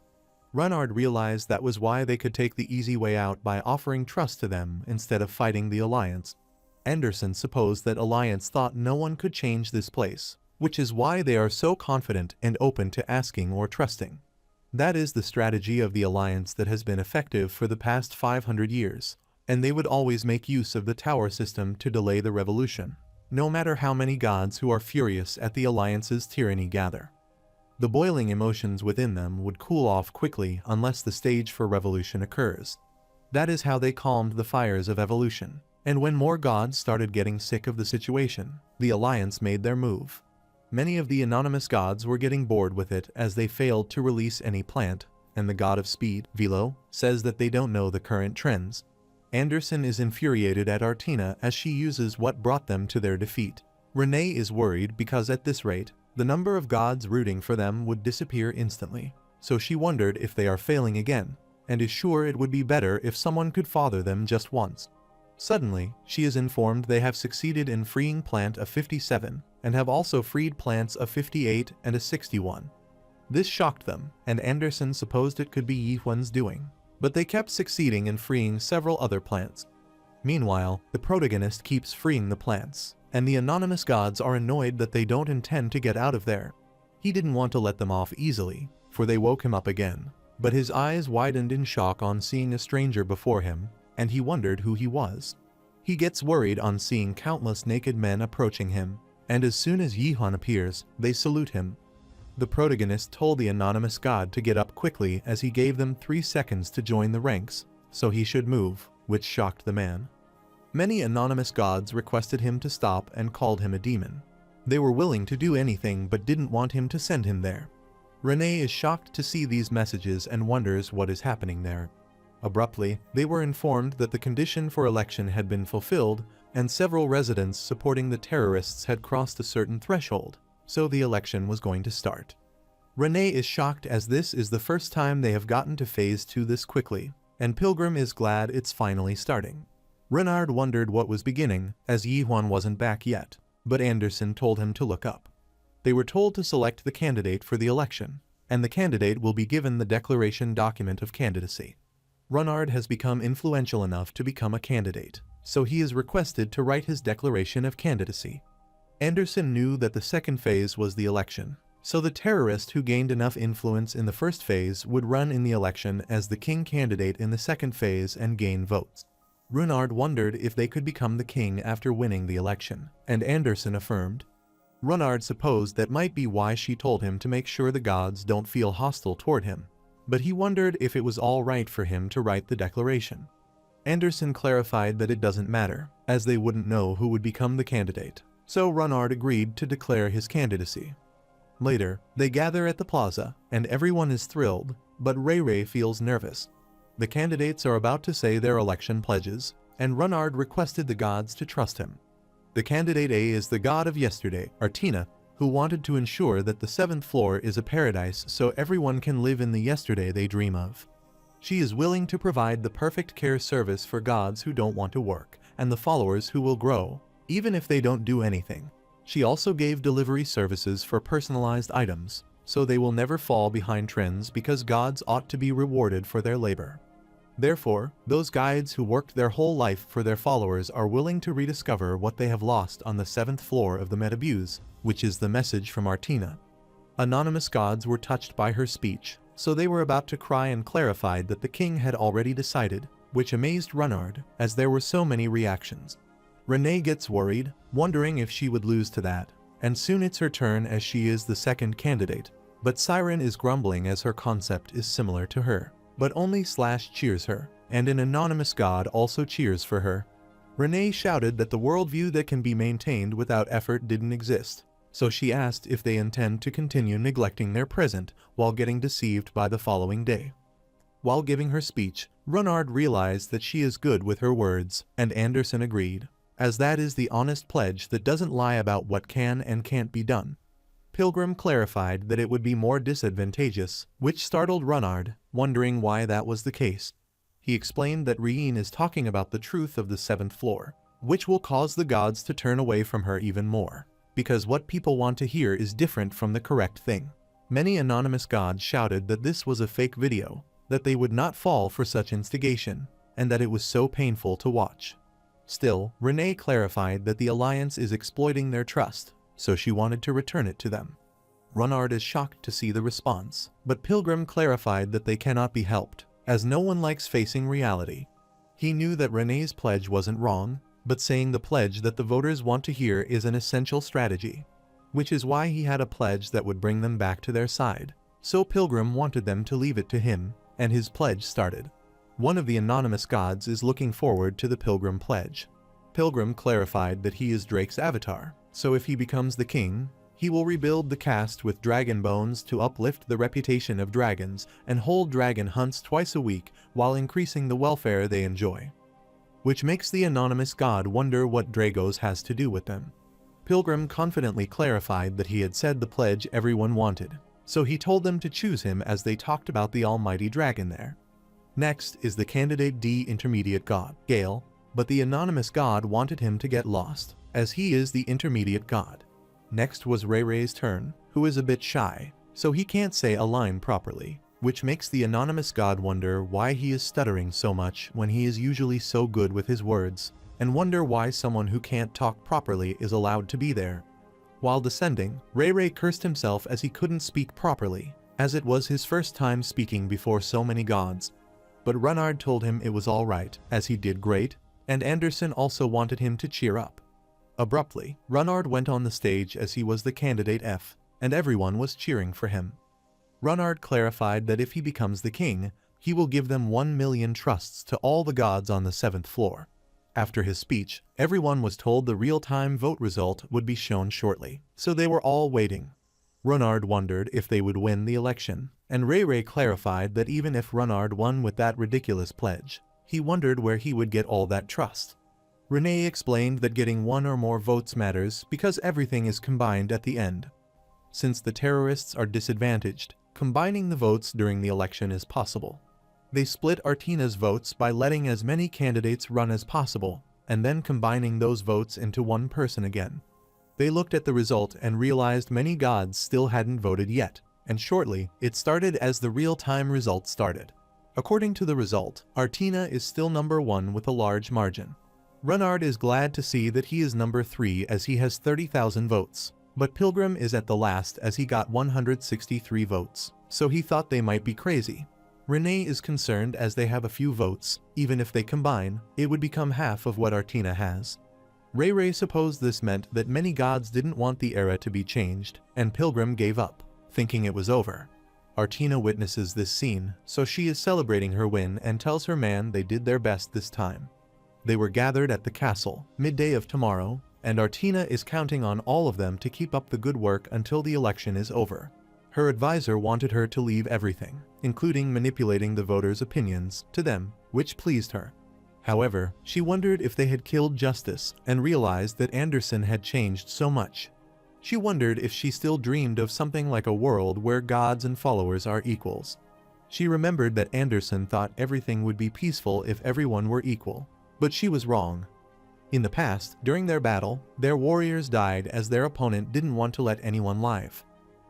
Speaker 1: Renard realized that was why they could take the easy way out by offering trust to them instead of fighting the Alliance. Anderson supposed that Alliance thought no one could change this place, which is why they are so confident and open to asking or trusting. That is the strategy of the Alliance that has been effective for the past 500 years, and they would always make use of the tower system to delay the revolution, no matter how many gods who are furious at the Alliance's tyranny gather. The boiling emotions within them would cool off quickly unless the stage for revolution occurs. That is how they calmed the fires of evolution, and when more gods started getting sick of the situation, the Alliance made their move. Many of the anonymous gods were getting bored with it as they failed to release any plant, and the god of speed, Velo, says that they don't know the current trends. Anderson is infuriated at Artina as she uses what brought them to their defeat. Renee is worried because at this rate, the number of gods rooting for them would disappear instantly, so she wondered if they are failing again, and is sure it would be better if someone could father them just once. Suddenly, she is informed they have succeeded in freeing plant of 57, and have also freed plants of 58 and a 61. This shocked them, and Anderson supposed it could be Yihuan's doing, but they kept succeeding in freeing several other plants. Meanwhile, the protagonist keeps freeing the plants, and the anonymous gods are annoyed that they don't intend to get out of there. He didn't want to let them off easily, for they woke him up again, but his eyes widened in shock on seeing a stranger before him, and he wondered who he was. He gets worried on seeing countless naked men approaching him, and as soon as Yihuan appears, they salute him. The protagonist told the anonymous god to get up quickly as he gave them 3 seconds to join the ranks, so he should move, which shocked the man. Many anonymous gods requested him to stop and called him a demon. They were willing to do anything but didn't want him to send him there. Renee is shocked to see these messages and wonders what is happening there. Abruptly, they were informed that the condition for election had been fulfilled, and several residents supporting the terrorists had crossed a certain threshold, so the election was going to start. Renee is shocked as this is the first time they have gotten to phase 2 this quickly, and Pilgrim is glad it's finally starting. Renard wondered what was beginning, as Yihuan wasn't back yet, but Anderson told him to look up. They were told to select the candidate for the election, and the candidate will be given the declaration document of candidacy. Renard has become influential enough to become a candidate, so he is requested to write his declaration of candidacy. Anderson knew that the second phase was the election, so the terrorist who gained enough influence in the first phase would run in the election as the king candidate in the second phase and gain votes. Renard wondered if they could become the king after winning the election, and Anderson affirmed. Renard supposed that might be why she told him to make sure the gods don't feel hostile toward him, but he wondered if it was all right for him to write the declaration. Anderson clarified that it doesn't matter, as they wouldn't know who would become the candidate, so Renard agreed to declare his candidacy. Later, they gather at the plaza, and everyone is thrilled, but Ray Ray feels nervous. The candidates are about to say their election pledges, and Renard requested the gods to trust him. The candidate A is the god of yesterday, Artina, who wanted to ensure that the 7th floor is a paradise so everyone can live in the yesterday they dream of. She is willing to provide the perfect care service for gods who don't want to work, and the followers who will grow, even if they don't do anything. She also gave delivery services for personalized items, so they will never fall behind trends because gods ought to be rewarded for their labor. Therefore, those guides who worked their whole life for their followers are willing to rediscover what they have lost on the 7th floor of the Metabuse, which is the message from Artina. Anonymous gods were touched by her speech, so they were about to cry and clarified that the king had already decided, which amazed Renard, as there were so many reactions. Renee gets worried, wondering if she would lose to that, and soon it's her turn as she is the second candidate, but Siren is grumbling as her concept is similar to her. But only Slash cheers her, and an anonymous god also cheers for her. Renee shouted that the worldview that can be maintained without effort didn't exist, so she asked if they intend to continue neglecting their present while getting deceived by the following day. While giving her speech, Renard realized that she is good with her words, and Anderson agreed, as that is the honest pledge that doesn't lie about what can and can't be done. Pilgrim clarified that it would be more disadvantageous, which startled Renard, wondering why that was the case. He explained that Rien is talking about the truth of the 7th floor, which will cause the gods to turn away from her even more, because what people want to hear is different from the correct thing. Many anonymous gods shouted that this was a fake video, that they would not fall for such instigation, and that it was so painful to watch. Still, Renee clarified that the Alliance is exploiting their trust, so she wanted to return it to them. Renard is shocked to see the response, but Pilgrim clarified that they cannot be helped, as no one likes facing reality. He knew that Renee's pledge wasn't wrong, but saying the pledge that the voters want to hear is an essential strategy, which is why he had a pledge that would bring them back to their side. So Pilgrim wanted them to leave it to him, and his pledge started. One of the anonymous gods is looking forward to the Pilgrim pledge. Pilgrim clarified that he is Drake's avatar, so if he becomes the king, he will rebuild the caste with dragon bones to uplift the reputation of dragons and hold dragon hunts twice a week while increasing the welfare they enjoy. Which makes the anonymous god wonder what Dragos has to do with them. Pilgrim confidently clarified that he had said the pledge everyone wanted, so he told them to choose him as they talked about the almighty dragon there. Next is the candidate D intermediate god, Gale, but the anonymous god wanted him to get lost, as he is the intermediate god. Next was Ray Ray's turn, who is a bit shy, so he can't say a line properly, which makes the anonymous god wonder why he is stuttering so much when he is usually so good with his words, and wonder why someone who can't talk properly is allowed to be there. While descending, Ray Ray cursed himself as he couldn't speak properly, as it was his first time speaking before so many gods. But Renard told him it was alright, as he did great, and Anderson also wanted him to cheer up. Abruptly, Renard went on the stage as he was the candidate F, and everyone was cheering for him. Renard clarified that if he becomes the king, he will give them 1 million trusts to all the gods on the 7th floor. After his speech, everyone was told the real-time vote result would be shown shortly, so they were all waiting. Renard wondered if they would win the election, and Ray Ray clarified that even if Renard won with that ridiculous pledge, he wondered where he would get all that trust. Renee explained that getting 1 or more votes matters because everything is combined at the end. Since the terrorists are disadvantaged, combining the votes during the election is possible. They split Artina's votes by letting as many candidates run as possible, and then combining those votes into one person again. They looked at the result and realized many gods still hadn't voted yet, and shortly, it started as the real-time result started. According to the result, Artina is still number 1 with a large margin. Renard is glad to see that he is number 3 as he has 30,000 votes, but Pilgrim is at the last as he got 163 votes, so he thought they might be crazy. Renee is concerned as they have a few votes. Even if they combine, it would become half of what Artina has. Ray Ray supposed this meant that many gods didn't want the era to be changed, and Pilgrim gave up, thinking it was over. Artina witnesses this scene, so she is celebrating her win and tells her man they did their best this time. They were gathered at the castle, midday of tomorrow, and Artina is counting on all of them to keep up the good work until the election is over. Her advisor wanted her to leave everything, including manipulating the voters' opinions, to them, which pleased her. However, she wondered if they had killed Justice and realized that Anderson had changed so much. She wondered if she still dreamed of something like a world where gods and followers are equals. She remembered that Anderson thought everything would be peaceful if everyone were equal, but she was wrong. In the past, during their battle, their warriors died as their opponent didn't want to let anyone live.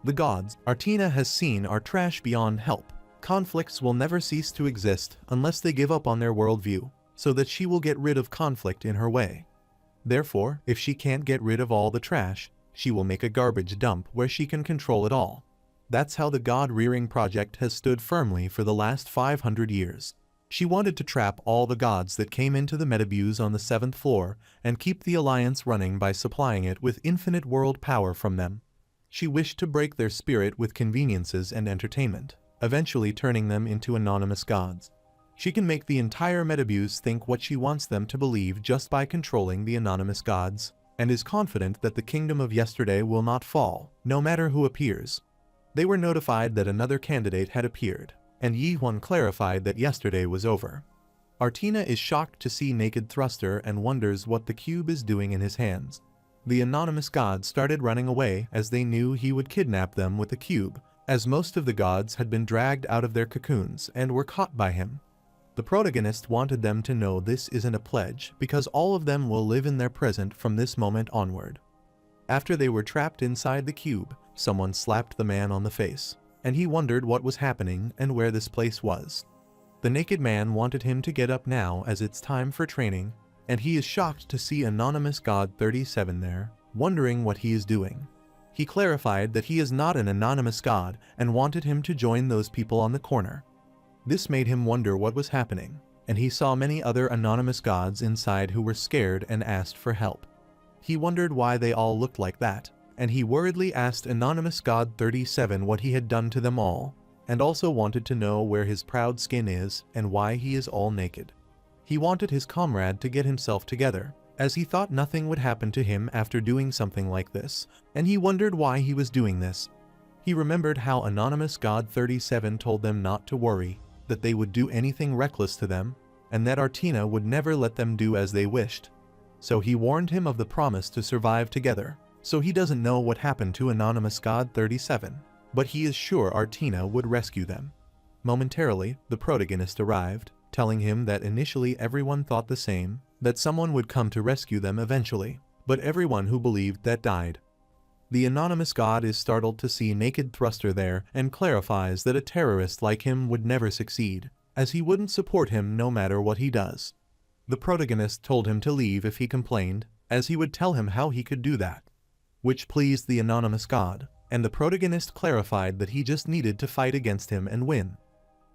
Speaker 1: The gods Artina has seen are trash beyond help, Conflicts will never cease to exist unless they give up on their worldview, so that she will get rid of conflict in her way. Therefore, if she can't get rid of all the trash, she will make a garbage dump where she can control it all. That's how the God-rearing project has stood firmly for the last 500 years. She wanted to trap all the gods that came into the Metabuse on the 7th floor and keep the Alliance running by supplying it with infinite world power from them. She wished to break their spirit with conveniences and entertainment, eventually turning them into anonymous gods. She can make the entire Metabuse think what she wants them to believe just by controlling the anonymous gods, and is confident that the kingdom of yesterday will not fall, no matter who appears. They were notified that another candidate had appeared, and Yi Huan clarified that yesterday was over. Artina is shocked to see Naked Thruster and wonders what the cube is doing in his hands. The anonymous gods started running away as they knew he would kidnap them with the cube, as most of the gods had been dragged out of their cocoons and were caught by him. The protagonist wanted them to know this isn't a pledge because all of them will live in their present from this moment onward. After they were trapped inside the cube, someone slapped the man on the face, and he wondered what was happening and where this place was. The naked man wanted him to get up now as it's time for training, and he is shocked to see Anonymous God 37 there, wondering what he is doing. He clarified that he is not an anonymous god and wanted him to join those people on the corner. This made him wonder what was happening, and he saw many other anonymous gods inside who were scared and asked for help. He wondered why they all looked like that, and he worriedly asked Anonymous God 37 what he had done to them all, and also wanted to know where his proud skin is and why he is all naked. He wanted his comrade to get himself together, as he thought nothing would happen to him after doing something like this, and he wondered why he was doing this. He remembered how Anonymous God 37 told them not to worry, that they would do anything reckless to them, and that Artina would never let them do as they wished. So he warned him of the promise to survive together, so he doesn't know what happened to Anonymous God 37, but he is sure Artina would rescue them. Momentarily, the protagonist arrived, telling him that initially everyone thought the same, that someone would come to rescue them eventually, but everyone who believed that died. The anonymous god is startled to see Naked Thruster there and clarifies that a terrorist like him would never succeed, as he wouldn't support him no matter what he does. The protagonist told him to leave if he complained, as he would tell him how he could do that, which pleased the anonymous god, and the protagonist clarified that he just needed to fight against him and win.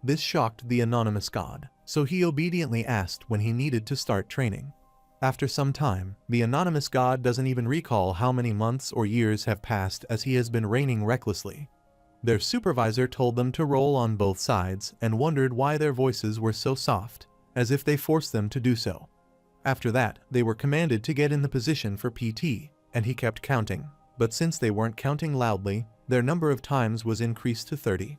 Speaker 1: This shocked the anonymous god, so he obediently asked when he needed to start training. After some time, the anonymous god doesn't even recall how many months or years have passed as he has been reigning recklessly. Their supervisor told them to roll on both sides and wondered why their voices were so soft, as if they forced them to do so. After that, they were commanded to get in the position for PT, and he kept counting, but since they weren't counting loudly, their number of times was increased to 30.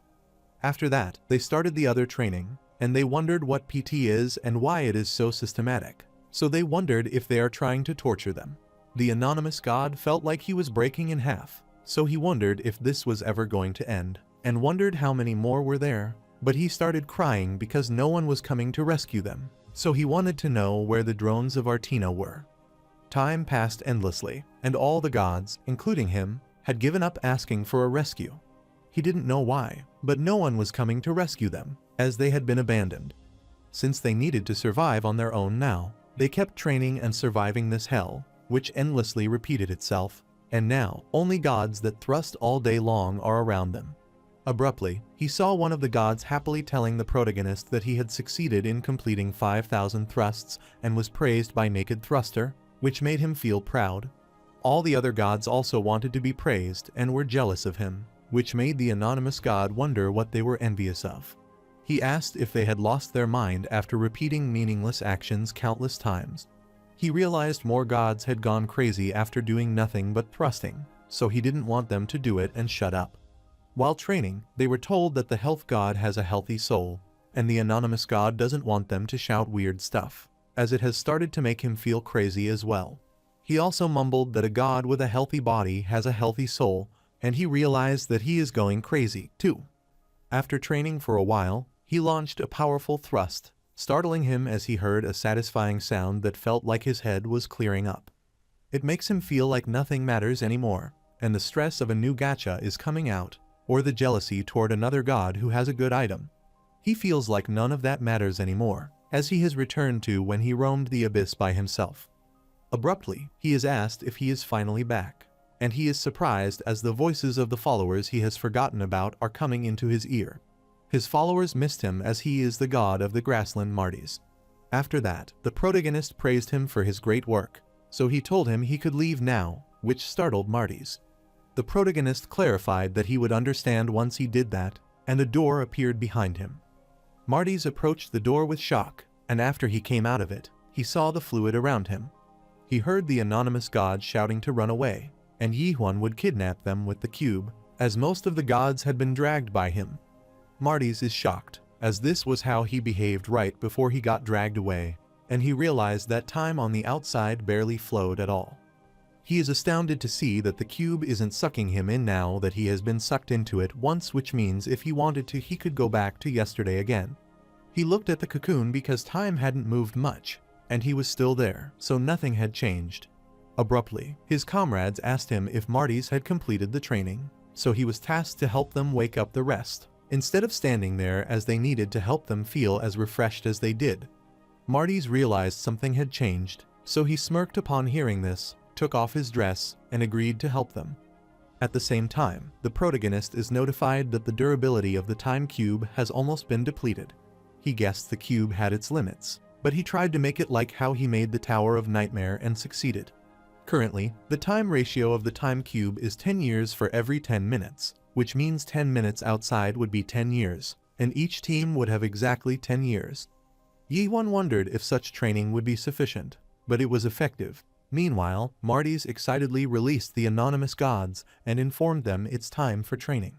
Speaker 1: After that, they started the other training, and they wondered what PT is and why it is so systematic. So they wondered if they are trying to torture them. The anonymous god felt like he was breaking in half, so he wondered if this was ever going to end, and wondered how many more were there, but he started crying because no one was coming to rescue them, so he wanted to know where the drones of Artina were. Time passed endlessly, and all the gods, including him, had given up asking for a rescue. He didn't know why, but no one was coming to rescue them, as they had been abandoned. Since they needed to survive on their own now, they kept training and surviving this hell, which endlessly repeated itself, and now, only gods that thrust all day long are around them. Abruptly, he saw one of the gods happily telling the protagonist that he had succeeded in completing 5,000 thrusts and was praised by Naked Thruster, which made him feel proud. All the other gods also wanted to be praised and were jealous of him, which made the anonymous god wonder what they were envious of. He asked if they had lost their mind after repeating meaningless actions countless times. He realized more gods had gone crazy after doing nothing but thrusting, so he didn't want them to do it and shut up. While training, they were told that the health god has a healthy soul, and the anonymous god doesn't want them to shout weird stuff, as it has started to make him feel crazy as well. He also mumbled that a god with a healthy body has a healthy soul, and he realized that he is going crazy too. After training for a while, he launched a powerful thrust, startling him as he heard a satisfying sound that felt like his head was clearing up. It makes him feel like nothing matters anymore, and the stress of a new gacha is coming out, or the jealousy toward another god who has a good item. He feels like none of that matters anymore, as he has returned to when he roamed the abyss by himself. Abruptly, he is asked if he is finally back, and he is surprised as the voices of the followers he has forgotten about are coming into his ear. His followers missed him as he is the god of the grassland Martis. After that, the protagonist praised him for his great work, so he told him he could leave now, which startled Martis. The protagonist clarified that he would understand once he did that, and a door appeared behind him. Martis approached the door with shock, and after he came out of it, he saw the fluid around him. He heard the anonymous god shouting to run away, and Yihun would kidnap them with the cube, as most of the gods had been dragged by him. Martis is shocked, as this was how he behaved right before he got dragged away, and he realized that time on the outside barely flowed at all. He is astounded to see that the cube isn't sucking him in now that he has been sucked into it once, which means if he wanted to he could go back to yesterday again. He looked at the cocoon because time hadn't moved much, and he was still there, so nothing had changed. Abruptly, his comrades asked him if Martis had completed the training, so he was tasked to help them wake up the rest, instead of standing there as they needed to help them feel as refreshed as they did. Martis realized something had changed, so he smirked upon hearing this, took off his dress, and agreed to help them. At the same time, the protagonist is notified that the durability of the time cube has almost been depleted. He guessed the cube had its limits, but he tried to make it like how he made the Tower of Nightmare and succeeded. Currently, the time ratio of the time cube is 10 years for every 10 minutes, which means 10 minutes outside would be 10 years, and each team would have exactly 10 years. Yihun wondered if such training would be sufficient, but it was effective. Meanwhile, Martis excitedly released the anonymous gods and informed them it's time for training.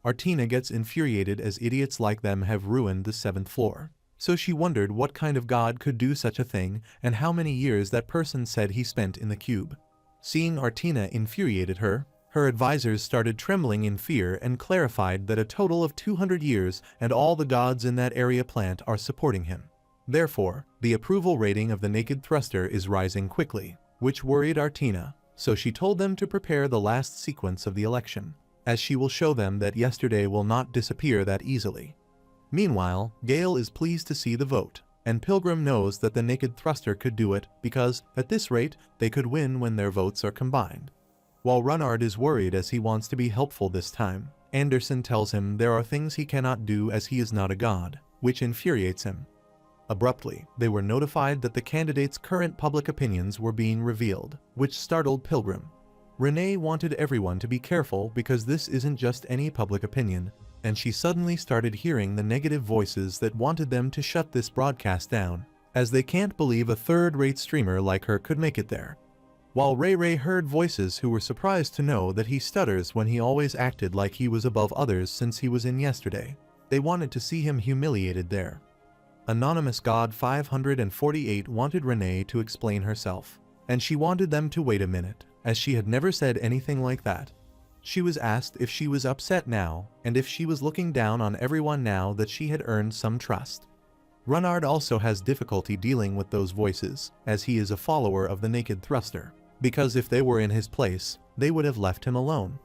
Speaker 1: Artina gets infuriated as idiots like them have ruined the 7th floor. So she wondered what kind of god could do such a thing and how many years that person said he spent in the cube. Seeing Artina infuriated her, her advisors started trembling in fear and clarified that a total of 200 years and all the gods in that area plant are supporting him. Therefore, the approval rating of the naked thruster is rising quickly, which worried Artina, so she told them to prepare the last sequence of the election, as she will show them that yesterday will not disappear that easily. Meanwhile, Gale is pleased to see the vote, and Pilgrim knows that the naked thruster could do it because, at this rate, they could win when their votes are combined. While Runnard is worried as he wants to be helpful this time, Anderson tells him there are things he cannot do as he is not a god, which infuriates him. Abruptly, they were notified that the candidates' current public opinions were being revealed, which startled Pilgrim. Renee wanted everyone to be careful because this isn't just any public opinion, and she suddenly started hearing the negative voices that wanted them to shut this broadcast down, as they can't believe a third-rate streamer like her could make it there. While Ray heard voices who were surprised to know that he stutters when he always acted like he was above others since he was in yesterday. They wanted to see him humiliated there. Anonymous God 548 wanted Renee to explain herself, and she wanted them to wait a minute, as she had never said anything like that. She was asked if she was upset now, and if she was looking down on everyone now that she had earned some trust. Runnard also has difficulty dealing with those voices, as he is a follower of the naked thruster, because if they were in his place, they would have left him alone.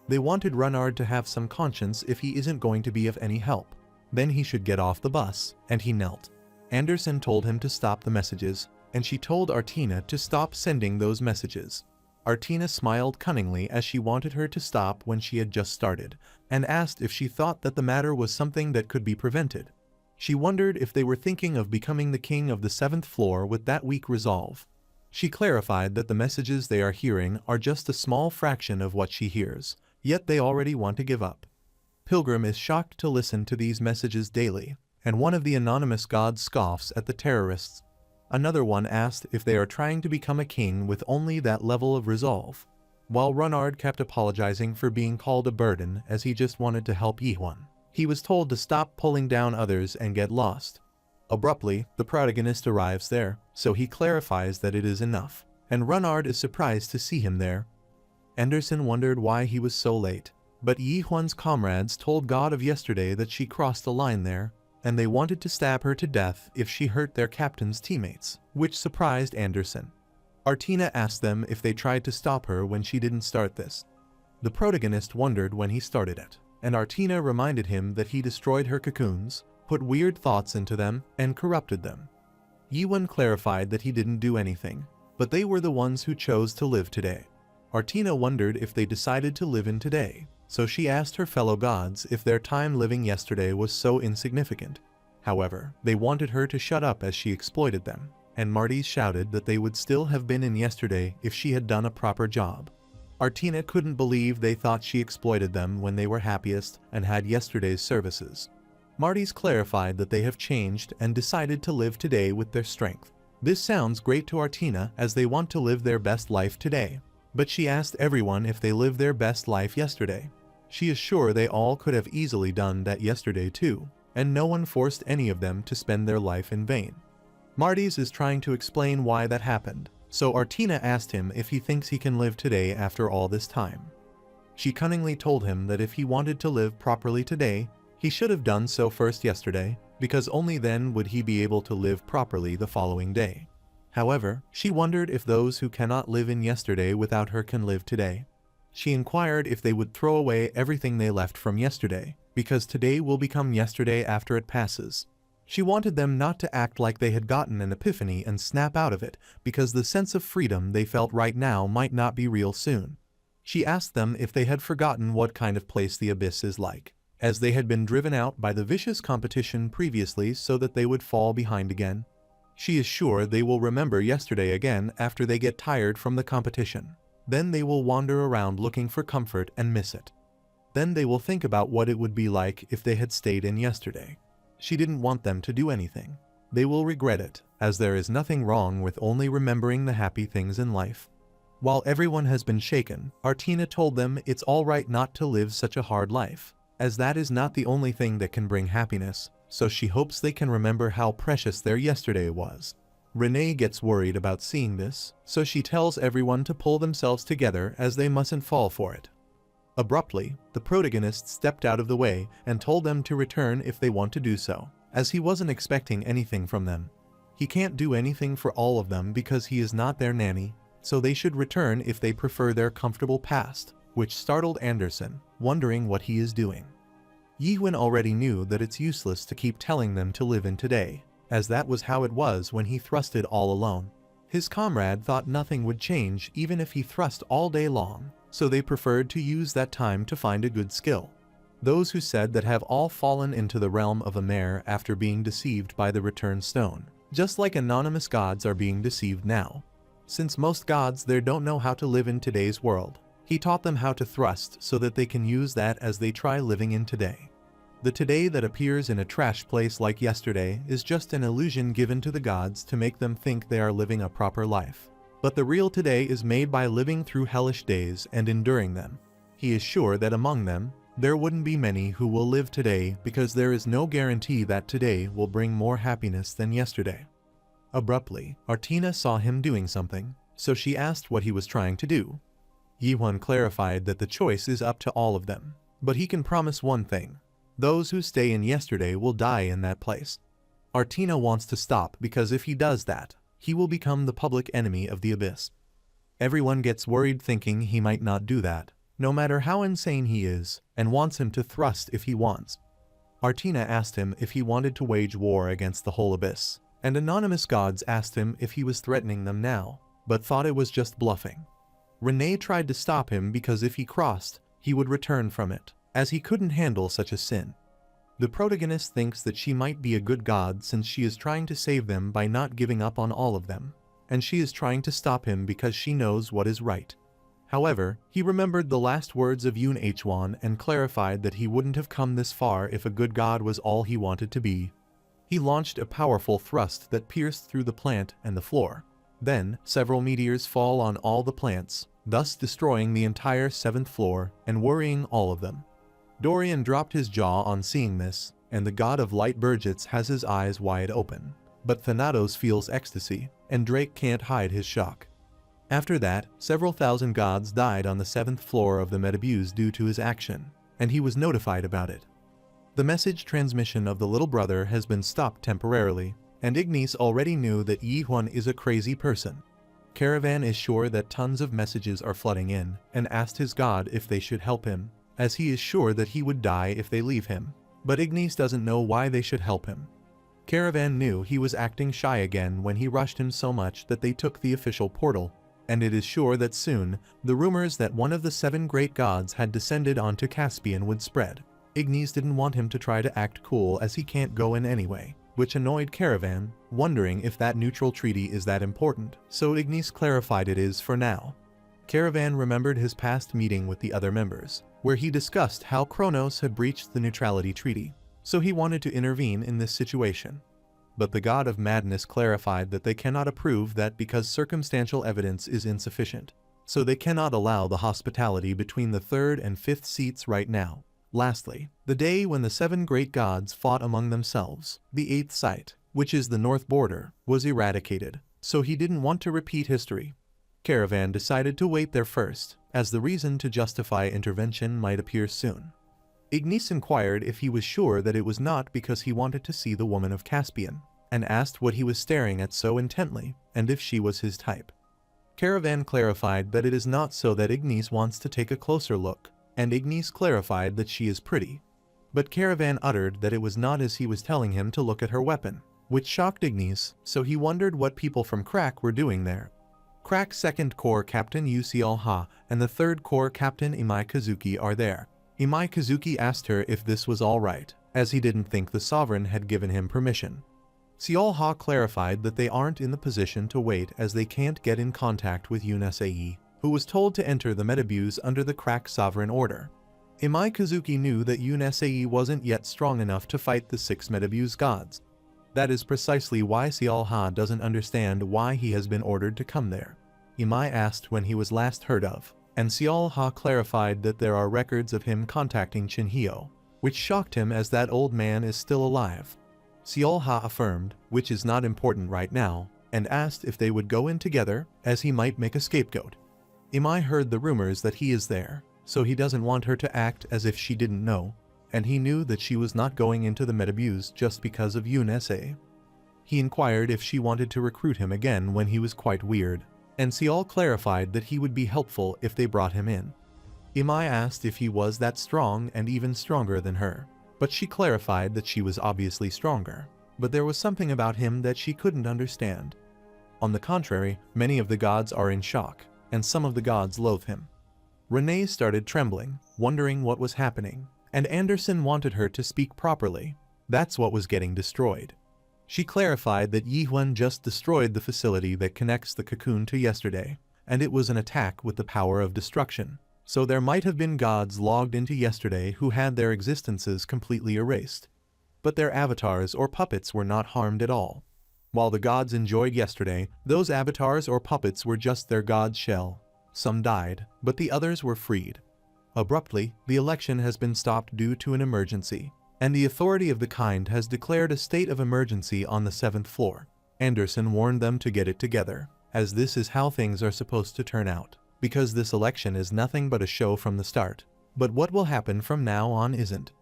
Speaker 1: They wanted Runnard to have some conscience if he isn't going to be of any help. Then he should get off the bus, and he knelt. Anderson told him to stop the messages, and she told Artina to stop sending those messages. Artina smiled cunningly as she wanted her to stop when she had just started, and asked if she thought that the matter was something that could be prevented. She wondered if they were thinking of becoming the king of the 7th floor with that weak resolve. She clarified that the messages they are hearing are just a small fraction of what she hears, yet they already want to give up. Pilgrim is shocked to listen to these messages daily, and one of the anonymous gods scoffs at the terrorists. Another one asked if they are trying to become a king with only that level of resolve, while Runnard kept apologizing for being called a burden as he just wanted to help Yihun. He was told to stop pulling down others and get lost. Abruptly, the protagonist arrives there, so he clarifies that it is enough, and Runnard is surprised to see him there. Anderson wondered why he was so late, but Yihun's comrades told God of yesterday that she crossed a line there, and they wanted to stab her to death if she hurt their captain's teammates, which surprised Anderson. Artina asked them if they tried to stop her when she didn't start this. The protagonist wondered when he started it, and Artina reminded him that he destroyed her cocoons, put weird thoughts into them, and corrupted them. Yiwen clarified that he didn't do anything, but they were the ones who chose to live today. Artina wondered if they decided to live in today, so she asked her fellow gods if their time living yesterday was so insignificant. However, they wanted her to shut up as she exploited them, and Marty's shouted that they would still have been in yesterday if she had done a proper job. Artina couldn't believe they thought she exploited them when they were happiest and had yesterday's services. Marty's clarified that they have changed and decided to live today with their strength. This sounds great to Artina as they want to live their best life today, but she asked everyone if they lived their best life yesterday. She is sure they all could have easily done that yesterday too, and no one forced any of them to spend their life in vain. Marty's is trying to explain why that happened, so Artina asked him if he thinks he can live today after all this time. She cunningly told him that if he wanted to live properly today, he should have done so first yesterday, because only then would he be able to live properly the following day. However, she wondered if those who cannot live in yesterday without her can live today. She inquired if they would throw away everything they left from yesterday, because today will become yesterday after it passes. She wanted them not to act like they had gotten an epiphany and snap out of it, because the sense of freedom they felt right now might not be real soon. She asked them if they had forgotten what kind of place the abyss is like, as they had been driven out by the vicious competition previously so that they would fall behind again. She is sure they will remember yesterday again after they get tired from the competition. Then they will wander around looking for comfort and miss it. Then they will think about what it would be like if they had stayed in yesterday. She didn't want them to do anything. They will regret it, as there is nothing wrong with only remembering the happy things in life. While everyone has been shaken, Artina told them it's alright not to live such a hard life, as that is not the only thing that can bring happiness, so she hopes they can remember how precious their yesterday was. Renee gets worried about seeing this, so she tells everyone to pull themselves together as they mustn't fall for it. Abruptly, the protagonist stepped out of the way and told them to return if they want to do so, as he wasn't expecting anything from them. He can't do anything for all of them because he is not their nanny, so they should return if they prefer their comfortable past, which startled Anderson, wondering what he is doing. Yiwen already knew that it's useless to keep telling them to live in today, as that was how it was when he thrusted all alone. His comrade thought nothing would change even if he thrust all day long, so they preferred to use that time to find a good skill. Those who said that have all fallen into the realm of a mare after being deceived by the return stone, just like anonymous gods are being deceived now. Since most gods there don't know how to live in today's world, he taught them how to thrust so that they can use that as they try living in today. The today that appears in a trash place like yesterday is just an illusion given to the gods to make them think they are living a proper life. But the real today is made by living through hellish days and enduring them. He is sure that among them, there wouldn't be many who will live today because there is no guarantee that today will bring more happiness than yesterday. Abruptly, Artina saw him doing something, so she asked what he was trying to do. Yiwen clarified that the choice is up to all of them, but he can promise one thing. Those who stay in yesterday will die in that place. Artina wants to stop because if he does that, he will become the public enemy of the abyss. Everyone gets worried thinking he might not do that, no matter how insane he is, and wants him to thrust if he wants. Artina asked him if he wanted to wage war against the whole abyss, and anonymous gods asked him if he was threatening them now, but thought it was just bluffing. Renee tried to stop him because if he crossed, he would return from it, as he couldn't handle such a sin. The protagonist thinks that she might be a good god since she is trying to save them by not giving up on all of them, and she is trying to stop him because she knows what is right. However, he remembered the last words of Yoon Hwan and clarified that he wouldn't have come this far if a good god was all he wanted to be. He launched a powerful thrust that pierced through the plant and the floor. Then, several meteors fall on all the plants, thus destroying the entire 7th floor and worrying all of them. Dorian dropped his jaw on seeing this, and the god of light Burgitz has his eyes wide open. But Thanatos feels ecstasy, and Drake can't hide his shock. After that, several thousand gods died on the 7th floor of the Metabuse due to his action, and he was notified about it. The message transmission of the little brother has been stopped temporarily, and Ignis already knew that Yiwen is a crazy person. Caravan is sure that tons of messages are flooding in, and asked his god if they should help him, as he is sure that he would die if they leave him. But Ignis doesn't know why they should help him. Caravan knew he was acting shy again when he rushed him so much that they took the official portal, and it is sure that soon, the rumors that one of the 7 great gods had descended onto Caspian would spread. Ignis didn't want him to try to act cool as he can't go in anyway, which annoyed Caravan, wondering if that neutral treaty is that important, so Ignis clarified it is for now. Caravan remembered his past meeting with the other members, where he discussed how Kronos had breached the neutrality treaty, so he wanted to intervene in this situation. But the god of madness clarified that they cannot approve that because circumstantial evidence is insufficient, so they cannot allow the hospitality between the 3rd and 5th seats right now. Lastly, the day when the 7 great gods fought among themselves, the 8th site, which is the north border, was eradicated, so he didn't want to repeat history. Caravan decided to wait there first, as the reason to justify intervention might appear soon. Ignis inquired if he was sure that it was not because he wanted to see the woman of Caspian, and asked what he was staring at so intently, and if she was his type. Caravan clarified that it is not so that Ignis wants to take a closer look, and Ignis clarified that she is pretty. But Caravan uttered that it was not as he was telling him to look at her weapon, which shocked Ignis, so he wondered what people from Crack were doing there. Crack's 2nd Corps Captain Yusial Ha and the 3rd Corps Captain Imai Kazuki are there. Imai Kazuki asked her if this was all right, as he didn't think the sovereign had given him permission. Siol Ha clarified that they aren't in the position to wait as they can't get in contact with Yunusai, who was told to enter the Metabuse under the Crack Sovereign Order. Imai Kazuki knew that Yunusai wasn't yet strong enough to fight the 6 Metabuse gods. That is precisely why Siol Ha doesn't understand why he has been ordered to come there. Imai asked when he was last heard of, and Siol Ha clarified that there are records of him contacting Chinhyo, which shocked him as that old man is still alive. Siol Ha affirmed, which is not important right now, and asked if they would go in together, as he might make a scapegoat. Imai heard the rumors that he is there, so he doesn't want her to act as if she didn't know, and he knew that she was not going into the Metabuse just because of Yunusai. He inquired if she wanted to recruit him again when he was quite weird, and Siol clarified that he would be helpful if they brought him in. Imai asked if he was that strong and even stronger than her, but she clarified that she was obviously stronger, but there was something about him that she couldn't understand. On the contrary, many of the gods are in shock, and some of the gods loathe him. Renee started trembling, wondering what was happening, and Anderson wanted her to speak properly. That's what was getting destroyed. She clarified that Yihuan just destroyed the facility that connects the cocoon to yesterday, and it was an attack with the power of destruction. So there might have been gods logged into yesterday who had their existences completely erased. But their avatars or puppets were not harmed at all. While the gods enjoyed yesterday, those avatars or puppets were just their god's shell. Some died, but the others were freed. Abruptly, the election has been stopped due to an emergency, and the authority of the kind has declared a state of emergency on the 7th floor. Anderson warned them to get it together, as this is how things are supposed to turn out, because this election is nothing but a show from the start. But what will happen from now on isn't.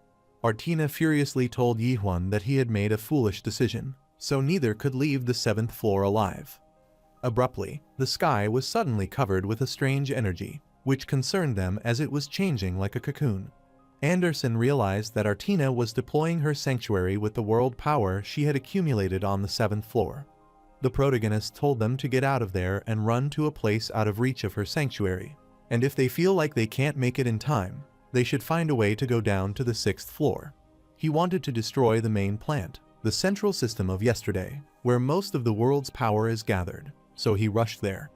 Speaker 1: Artina furiously told Yihuan that he had made a foolish decision, so neither could leave the 7th floor alive. Abruptly, the sky was suddenly covered with a strange energy, which concerned them as it was changing like a cocoon. Anderson realized that Artina was deploying her sanctuary with the world power she had accumulated on the 7th floor. The protagonist told them to get out of there and run to a place out of reach of her sanctuary, and if they feel like they can't make it in time, they should find a way to go down to the 6th floor. He wanted to destroy the main plant, the central system of yesterday, where most of the world's power is gathered, so he rushed there.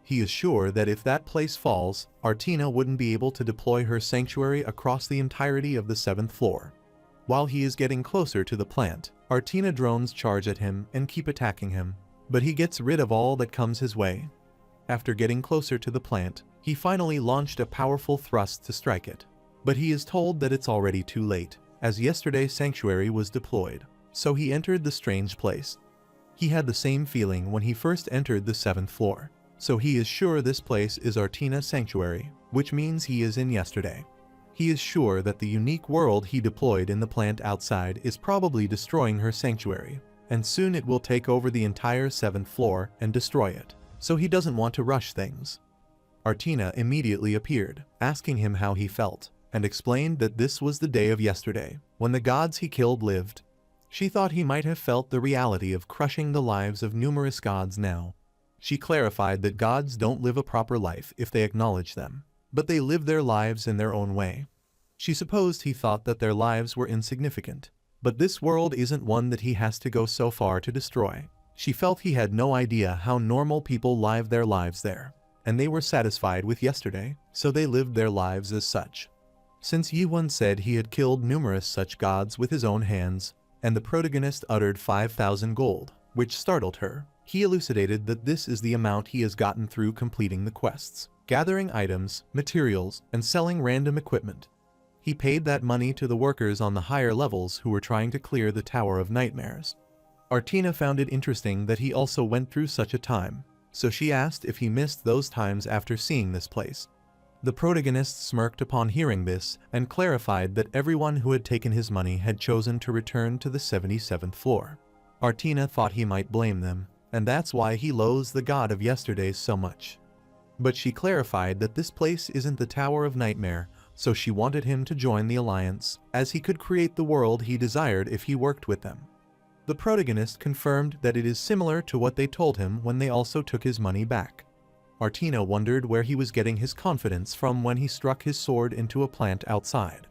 Speaker 1: He is sure that if that place falls, Artina wouldn't be able to deploy her sanctuary across the entirety of the 7th floor. While he is getting closer to the plant, Artina drones charge at him and keep attacking him, but he gets rid of all that comes his way. After getting closer to the plant, he finally launched a powerful thrust to strike it, but he is told that it's already too late, as yesterday's sanctuary was deployed, so he entered the strange place. He had the same feeling when he first entered the 7th floor. So he is sure this place is Artina's sanctuary, which means he is in yesterday. He is sure that the unique world he deployed in the plant outside is probably destroying her sanctuary, and soon it will take over the entire 7th floor and destroy it. so he doesn't want to rush things. Artina immediately appeared, asking him how he felt, and explained that this was the day of yesterday, when the gods he killed lived. She thought he might have felt the reality of crushing the lives of numerous gods now. She clarified that gods don't live a proper life if they acknowledge them, but they live their lives in their own way. She supposed he thought that their lives were insignificant, but this world isn't one that he has to go so far to destroy. She felt he had no idea how normal people live their lives there, and they were satisfied with yesterday, so they lived their lives as such. Since Yiwen said he had killed numerous such gods with his own hands, and the protagonist uttered 5,000 gold, which startled her, he elucidated that this is the amount he has gotten through completing the quests, gathering items, materials, and selling random equipment. He paid that money to the workers on the higher levels who were trying to clear the Tower of Nightmares. Artina found it interesting that he also went through such a time, so she asked if he missed those times after seeing this place. The protagonist smirked upon hearing this and clarified that everyone who had taken his money had chosen to return to the 77th floor. Artina thought he might blame them, and that's why he loathes the god of yesterday so much. But she clarified that this place isn't the Tower of Nightmare, so she wanted him to join the alliance, as he could create the world he desired if he worked with them. The protagonist confirmed that it is similar to what they told him when they also took his money back. Artina wondered where he was getting his confidence from when he struck his sword into a plant outside.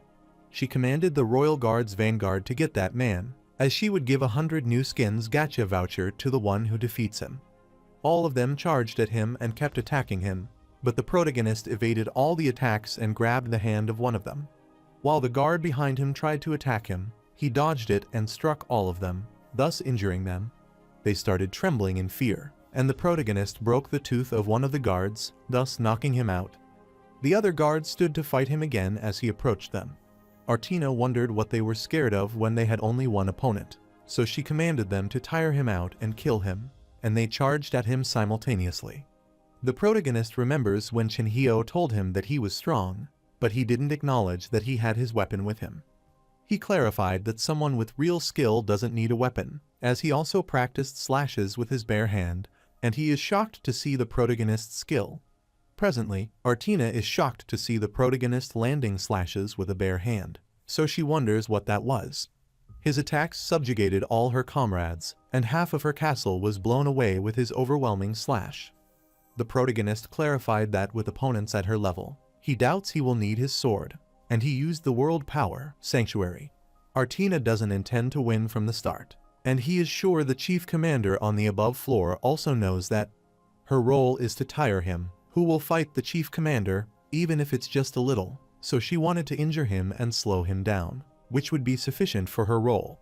Speaker 1: She commanded the Royal Guard's vanguard to get that man, as she would give 100 new skins gacha voucher to the one who defeats him. All of them charged at him and kept attacking him, but the protagonist evaded all the attacks and grabbed the hand of one of them. While the guard behind him tried to attack him, he dodged it and struck all of them, thus injuring them. They started trembling in fear, and the protagonist broke the tooth of one of the guards, thus knocking him out. The other guards stood to fight him again as he approached them. Artina wondered what they were scared of when they had only one opponent, so she commanded them to tire him out and kill him, and they charged at him simultaneously. The protagonist remembers when Shinhyo told him that he was strong, but he didn't acknowledge that he had his weapon with him. He clarified that someone with real skill doesn't need a weapon, as he also practiced slashes with his bare hand, and he is shocked to see the protagonist's skill. Presently, Artina is shocked to see the protagonist landing slashes with a bare hand, so she wonders what that was. His attacks subjugated all her comrades, and half of her castle was blown away with his overwhelming slash. The protagonist clarified that with opponents at her level, he doubts he will need his sword, and he used the world power, Sanctuary. Artina doesn't intend to win from the start, and he is sure the chief commander on the above floor also knows that. Her role is to tire him, who will fight the chief commander, even if it's just a little, so she wanted to injure him and slow him down, which would be sufficient for her role.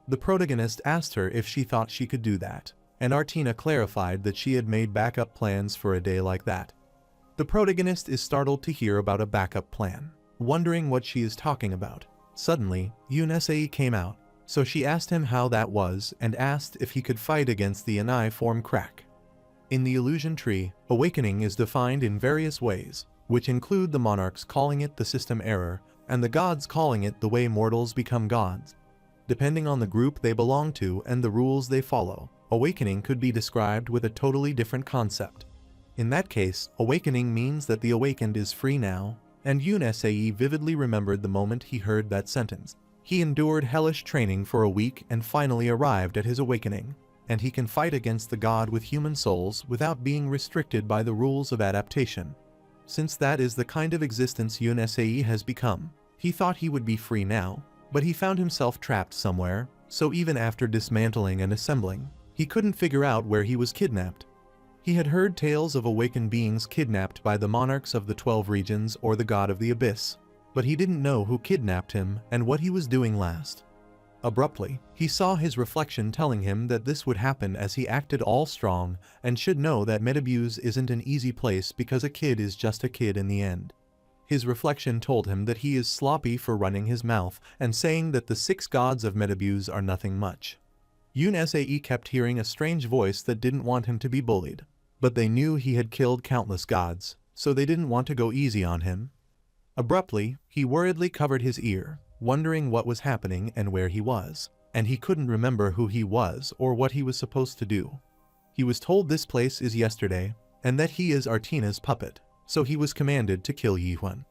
Speaker 1: The protagonist asked her if she thought she could do that, and Artina clarified that she had made backup plans for a day like that. The protagonist is startled to hear about a backup plan, wondering what she is talking about. Suddenly, Yunesei came out, so she asked him how that was and asked if he could fight against the Anai form crack. In the illusion tree, awakening is defined in various ways, which include the monarchs calling it the system error, and the gods calling it the way mortals become gods. Depending on the group they belong to and the rules they follow, awakening could be described with a totally different concept. In that case, awakening means that the awakened is free now, and Yunesei vividly remembered the moment he heard that sentence. He endured hellish training for a week and finally arrived at his awakening, and he can fight against the god with human souls without being restricted by the rules of adaptation. Since that is the kind of existence Yunesei has become, he thought he would be free now, but he found himself trapped somewhere, so even after dismantling and assembling, he couldn't figure out where he was kidnapped. He had heard tales of awakened beings kidnapped by the monarchs of the 12 regions or the god of the abyss, but he didn't know who kidnapped him and what he was doing last. Abruptly, he saw his reflection telling him that this would happen as he acted all strong and should know that Metabuse isn't an easy place because a kid is just a kid in the end. His reflection told him that he is sloppy for running his mouth and saying that the 6 gods of Metabuse are nothing much. Yunesei kept hearing a strange voice that didn't want him to be bullied, but they knew he had killed countless gods, so they didn't want to go easy on him. Abruptly, he worriedly covered his ear, wondering what was happening and where he was, and he couldn't remember who he was or what he was supposed to do. He was told this place is yesterday, and that he is Artina's puppet, so he was commanded to kill Yihuan.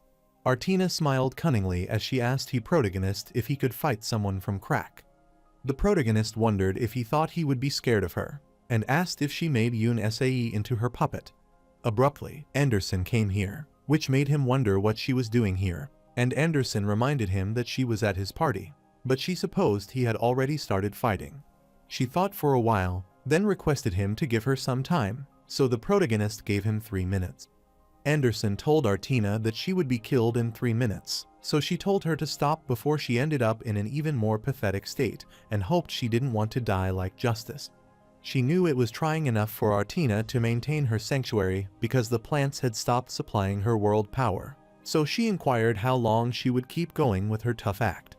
Speaker 1: Artina smiled cunningly as she asked the protagonist if he could fight someone from crack. The protagonist wondered if he thought he would be scared of her, and asked if she made Yun Sae into her puppet. Abruptly, Anderson came here, which made him wonder what she was doing here, and Anderson reminded him that she was at his party, but she supposed he had already started fighting. She thought for a while, then requested him to give her some time, so the protagonist gave him 3 minutes. Anderson told Artina that she would be killed in 3 minutes, so she told her to stop before she ended up in an even more pathetic state, and hoped she didn't want to die like Justice. She knew it was trying enough for Artina to maintain her sanctuary because the plants had stopped supplying her world power, so she inquired how long she would keep going with her tough act.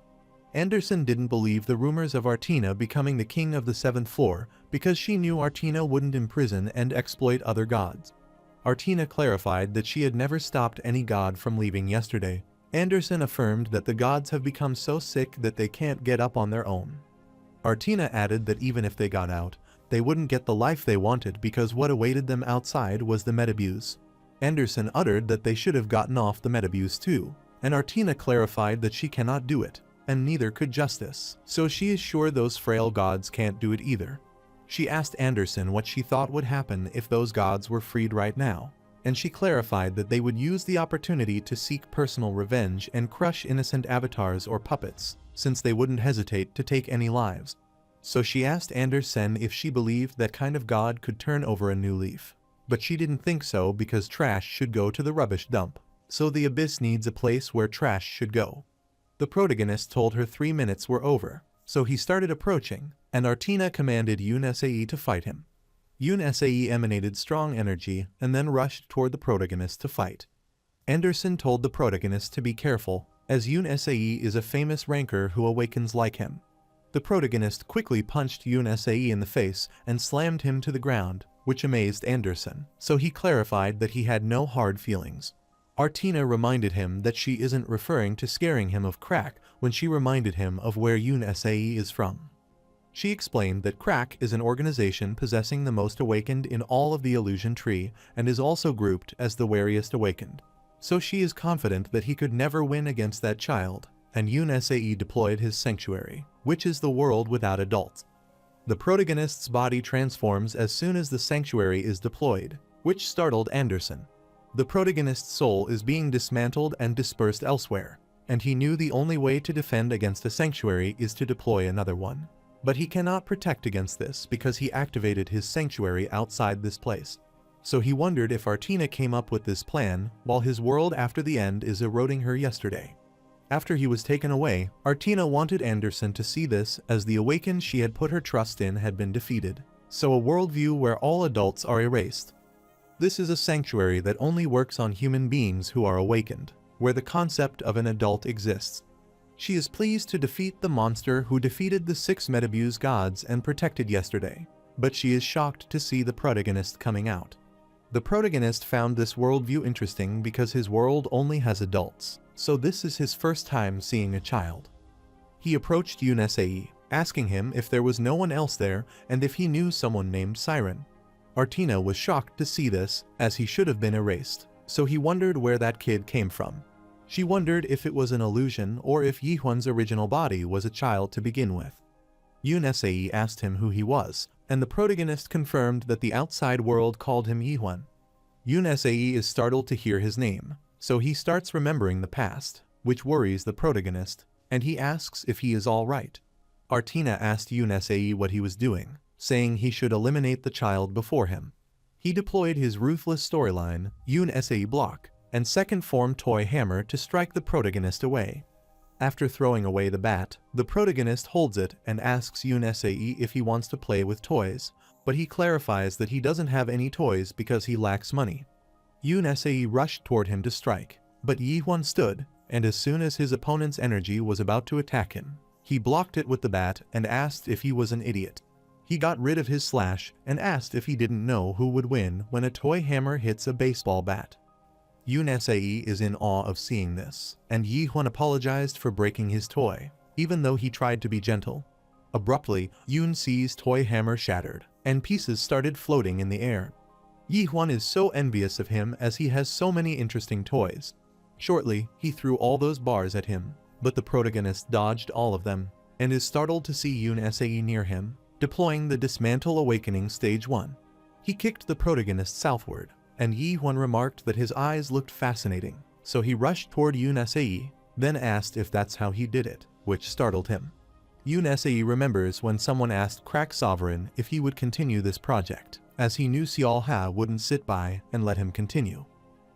Speaker 1: Anderson didn't believe the rumors of Artina becoming the king of the 7th floor because she knew Artina wouldn't imprison and exploit other gods. Artina clarified that she had never stopped any god from leaving yesterday. Anderson affirmed that the gods have become so sick that they can't get up on their own. Artina added that even if they got out, they wouldn't get the life they wanted because what awaited them outside was the Metabuse. Anderson uttered that they should have gotten off the Metabuse too, and Artina clarified that she cannot do it, and neither could Justice, so she is sure those frail gods can't do it either. She asked Anderson what she thought would happen if those gods were freed right now, and she clarified that they would use the opportunity to seek personal revenge and crush innocent avatars or puppets, since they wouldn't hesitate to take any lives. So she asked Anderson if she believed that kind of god could turn over a new leaf, but she didn't think so because trash should go to the rubbish dump, so the abyss needs a place where trash should go. The protagonist told her 3 minutes were over, so he started approaching, and Artina commanded Yun Sae to fight him. Yun Sae emanated strong energy and then rushed toward the protagonist to fight. Anderson told the protagonist to be careful, as Yun Sae is a famous ranker who awakens like him. The protagonist quickly punched Yun Sae in the face and slammed him to the ground, which amazed Anderson, so he clarified that he had no hard feelings. Artina reminded him that she isn't referring to scaring him of crack when she reminded him of where Yun Sae is from. She explained that Crack is an organization possessing the most awakened in all of the illusion tree and is also grouped as the wariest awakened. So she is confident that he could never win against that child, and Yun Sae deployed his sanctuary, which is the world without adults. The protagonist's body transforms as soon as the sanctuary is deployed, which startled Anderson. The protagonist's soul is being dismantled and dispersed elsewhere, and he knew the only way to defend against a sanctuary is to deploy another one. But he cannot protect against this because he activated his sanctuary outside this place. So he wondered if Artina came up with this plan while his world after the end is eroding her yesterday. After he was taken away, Artina wanted Anderson to see this as the awakened she had put her trust in had been defeated, so a worldview where all adults are erased. This is a sanctuary that only works on human beings who are awakened, where the concept of an adult exists. She is pleased to defeat the monster who defeated the 6 Metabuse gods and protected yesterday, but she is shocked to see the protagonist coming out. The protagonist found this worldview interesting because his world only has adults, so this is his first time seeing a child. He approached Yun Sae, asking him if there was no one else there and if he knew someone named Siren. Artina was shocked to see this, as he should have been erased, so he wondered where that kid came from. She wondered if it was an illusion or if Yihuan's original body was a child to begin with. Yun Sae asked him who he was, and the protagonist confirmed that the outside world called him Yihuan. Yun Sae is startled to hear his name, so he starts remembering the past, which worries the protagonist, and he asks if he is all right. Artina asked Yun Sae what he was doing, saying he should eliminate the child before him. He deployed his ruthless storyline, Yun Sae block, and second form toy hammer to strike the protagonist away. After throwing away the bat, the protagonist holds it and asks Yun Sae if he wants to play with toys, but he clarifies that he doesn't have any toys because he lacks money. Yun Sae rushed toward him to strike, but Yihuan stood, and as soon as his opponent's energy was about to attack him, he blocked it with the bat and asked if he was an idiot. He got rid of his slash and asked if he didn't know who would win when a toy hammer hits a baseball bat. Yun Sae is in awe of seeing this, and Yihuan apologized for breaking his toy, even though he tried to be gentle. Abruptly, Yun sees toy hammer shattered, and pieces started floating in the air. Yihuan is so envious of him as he has so many interesting toys. Shortly, he threw all those bars at him, but the protagonist dodged all of them, and is startled to see Yun Sae near him, deploying the Dismantle Awakening Stage 1. He kicked the protagonist southward, and Yihuan remarked that his eyes looked fascinating, so he rushed toward Yun Sae, then asked if that's how he did it, which startled him. Yun Sae remembers when someone asked Crack Sovereign if he would continue this project, as he knew Seol Ha wouldn't sit by and let him continue.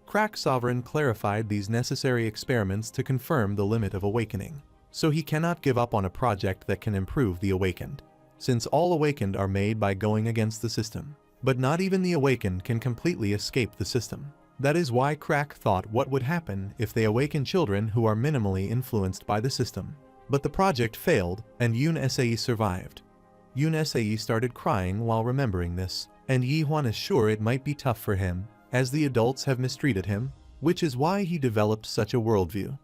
Speaker 1: Crack Sovereign clarified these necessary experiments to confirm the limit of awakening, so he cannot give up on a project that can improve the awakened, since all awakened are made by going against the system. But not even the awakened can completely escape the system. That is why Crack thought what would happen if they awaken children who are minimally influenced by the system. But the project failed, and Yun Sae survived. Yun Sae started crying while remembering this, and Yihuan is sure it might be tough for him, as the adults have mistreated him, which is why he developed such a worldview.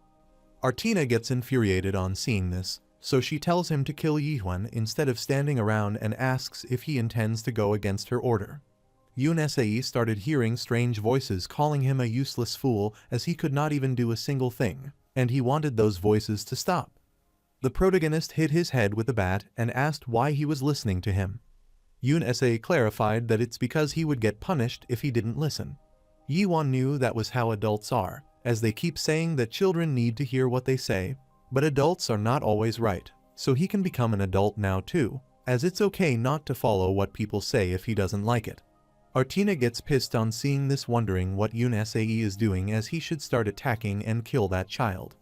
Speaker 1: Artina gets infuriated on seeing this, so she tells him to kill Yihuan instead of standing around and asks if he intends to go against her order. Yun Sae started hearing strange voices calling him a useless fool as he could not even do a single thing, and he wanted those voices to stop. The protagonist hit his head with a bat and asked why he was listening to him. Yun Sae clarified that it's because he would get punished if he didn't listen. Yihuan knew that was how adults are, as they keep saying that children need to hear what they say, but adults are not always right, so he can become an adult now too, as it's okay not to follow what people say if he doesn't like it. Artina gets pissed on seeing this, wondering what Yun Sae is doing, as he should start attacking and kill that child.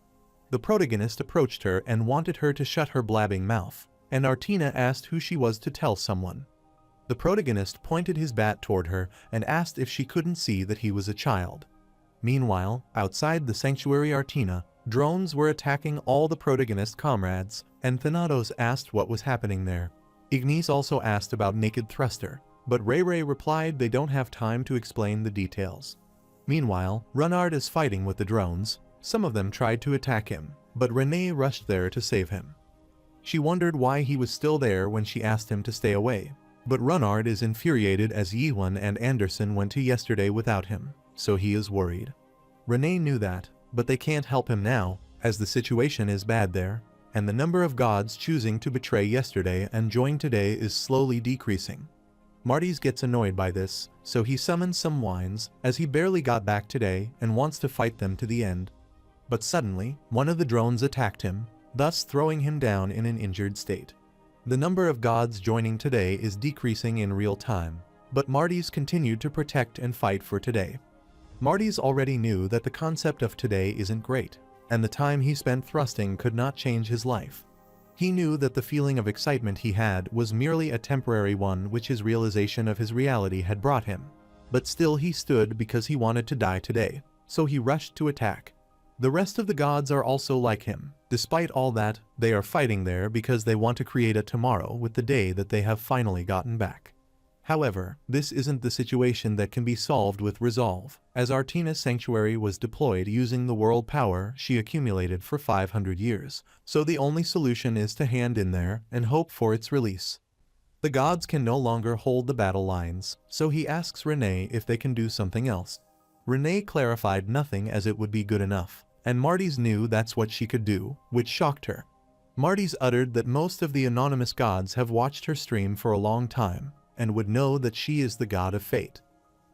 Speaker 1: The protagonist approached her and wanted her to shut her blabbing mouth, and Artina asked who she was to tell someone. The protagonist pointed his bat toward her and asked if she couldn't see that he was a child. Meanwhile, outside the sanctuary Artina, drones were attacking all the protagonist comrades, and Thanatos asked what was happening there. Ignis also asked about Naked Thruster, but Ray Ray replied they don't have time to explain the details. Meanwhile, Renard is fighting with the drones. Some of them tried to attack him, but Renee rushed there to save him. She wondered why he was still there when she asked him to stay away. But Renard is infuriated as Yihuan and Anderson went to yesterday without him, so he is worried. Renee knew that, but they can't help him now, as the situation is bad there, and the number of gods choosing to betray yesterday and join today is slowly decreasing. Marty's gets annoyed by this, so he summons some wines, as he barely got back today and wants to fight them to the end. But suddenly, one of the drones attacked him, thus throwing him down in an injured state. The number of gods joining today is decreasing in real time, but Marty's continued to protect and fight for today. Marty's already knew that the concept of today isn't great, and the time he spent thrusting could not change his life. He knew that the feeling of excitement he had was merely a temporary one which his realization of his reality had brought him. But still he stood because he wanted to die today, so he rushed to attack. The rest of the gods are also like him. Despite all that, they are fighting there because they want to create a tomorrow with the day that they have finally gotten back. However, this isn't the situation that can be solved with resolve, as Artina's sanctuary was deployed using the world power she accumulated for 500 years, so the only solution is to hand in there and hope for its release. The gods can no longer hold the battle lines, so he asks Renee if they can do something else. Renee clarified nothing, as it would be good enough, and Marty's knew that's what she could do, which shocked her. Marty's uttered that most of the anonymous gods have watched her stream for a long time, and would know that she is the god of fate.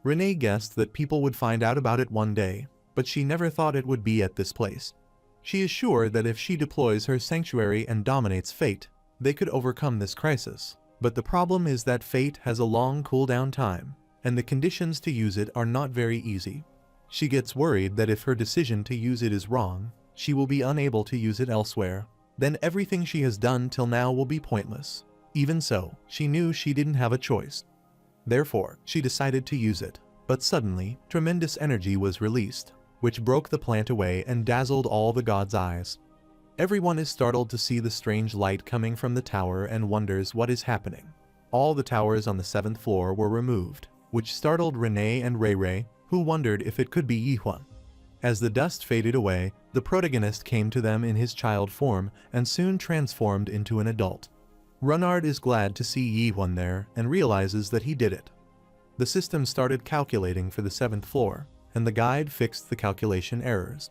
Speaker 1: Renee guessed that people would find out about it one day, but she never thought it would be at this place. She is sure that if she deploys her sanctuary and dominates fate, they could overcome this crisis. But the problem is that fate has a long cooldown time, and the conditions to use it are not very easy. She gets worried that if her decision to use it is wrong, she will be unable to use it elsewhere. Then everything she has done till now will be pointless. Even so, she knew she didn't have a choice. Therefore, she decided to use it. But suddenly, tremendous energy was released, which broke the plant away and dazzled all the gods' eyes. Everyone is startled to see the strange light coming from the tower and wonders what is happening. All the towers on the 7th floor were removed, which startled Renee and Ray Ray, who wondered if it could be Yihuan. As the dust faded away, the protagonist came to them in his child form and soon transformed into an adult. Renard is glad to see Yi1 there and realizes that he did it. The system started calculating for the 7th floor, and the guide fixed the calculation errors.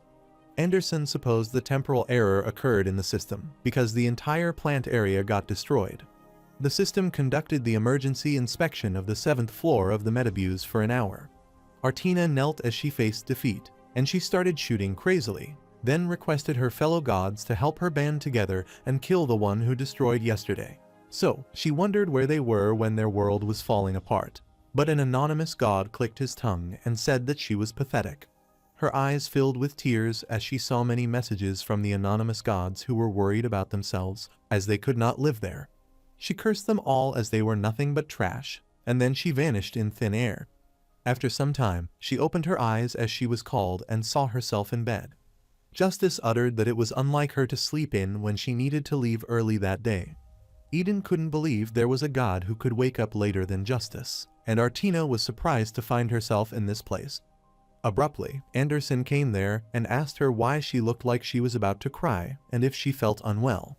Speaker 1: Anderson supposed the temporal error occurred in the system because the entire plant area got destroyed. The system conducted the emergency inspection of the 7th floor of the Metabuse for an hour. Artina knelt as she faced defeat, and she started shooting crazily, then requested her fellow gods to help her band together and kill the one who destroyed yesterday. So, she wondered where they were when their world was falling apart. But an anonymous god clicked his tongue and said that she was pathetic. Her eyes filled with tears as she saw many messages from the anonymous gods who were worried about themselves, as they could not live there. She cursed them all as they were nothing but trash, and then she vanished in thin air. After some time, she opened her eyes as she was called and saw herself in bed. Justice uttered that it was unlike her to sleep in when she needed to leave early that day. Eden couldn't believe there was a god who could wake up later than Justice, and Artina was surprised to find herself in this place. Abruptly, Anderson came there and asked her why she looked like she was about to cry and if she felt unwell.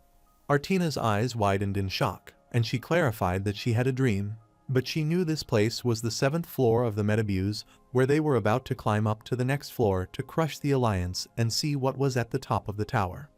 Speaker 1: Artina's eyes widened in shock, and she clarified that she had a dream, but she knew this place was the 7th floor of the Metabuse, where they were about to climb up to the next floor to crush the Alliance and see what was at the top of the tower.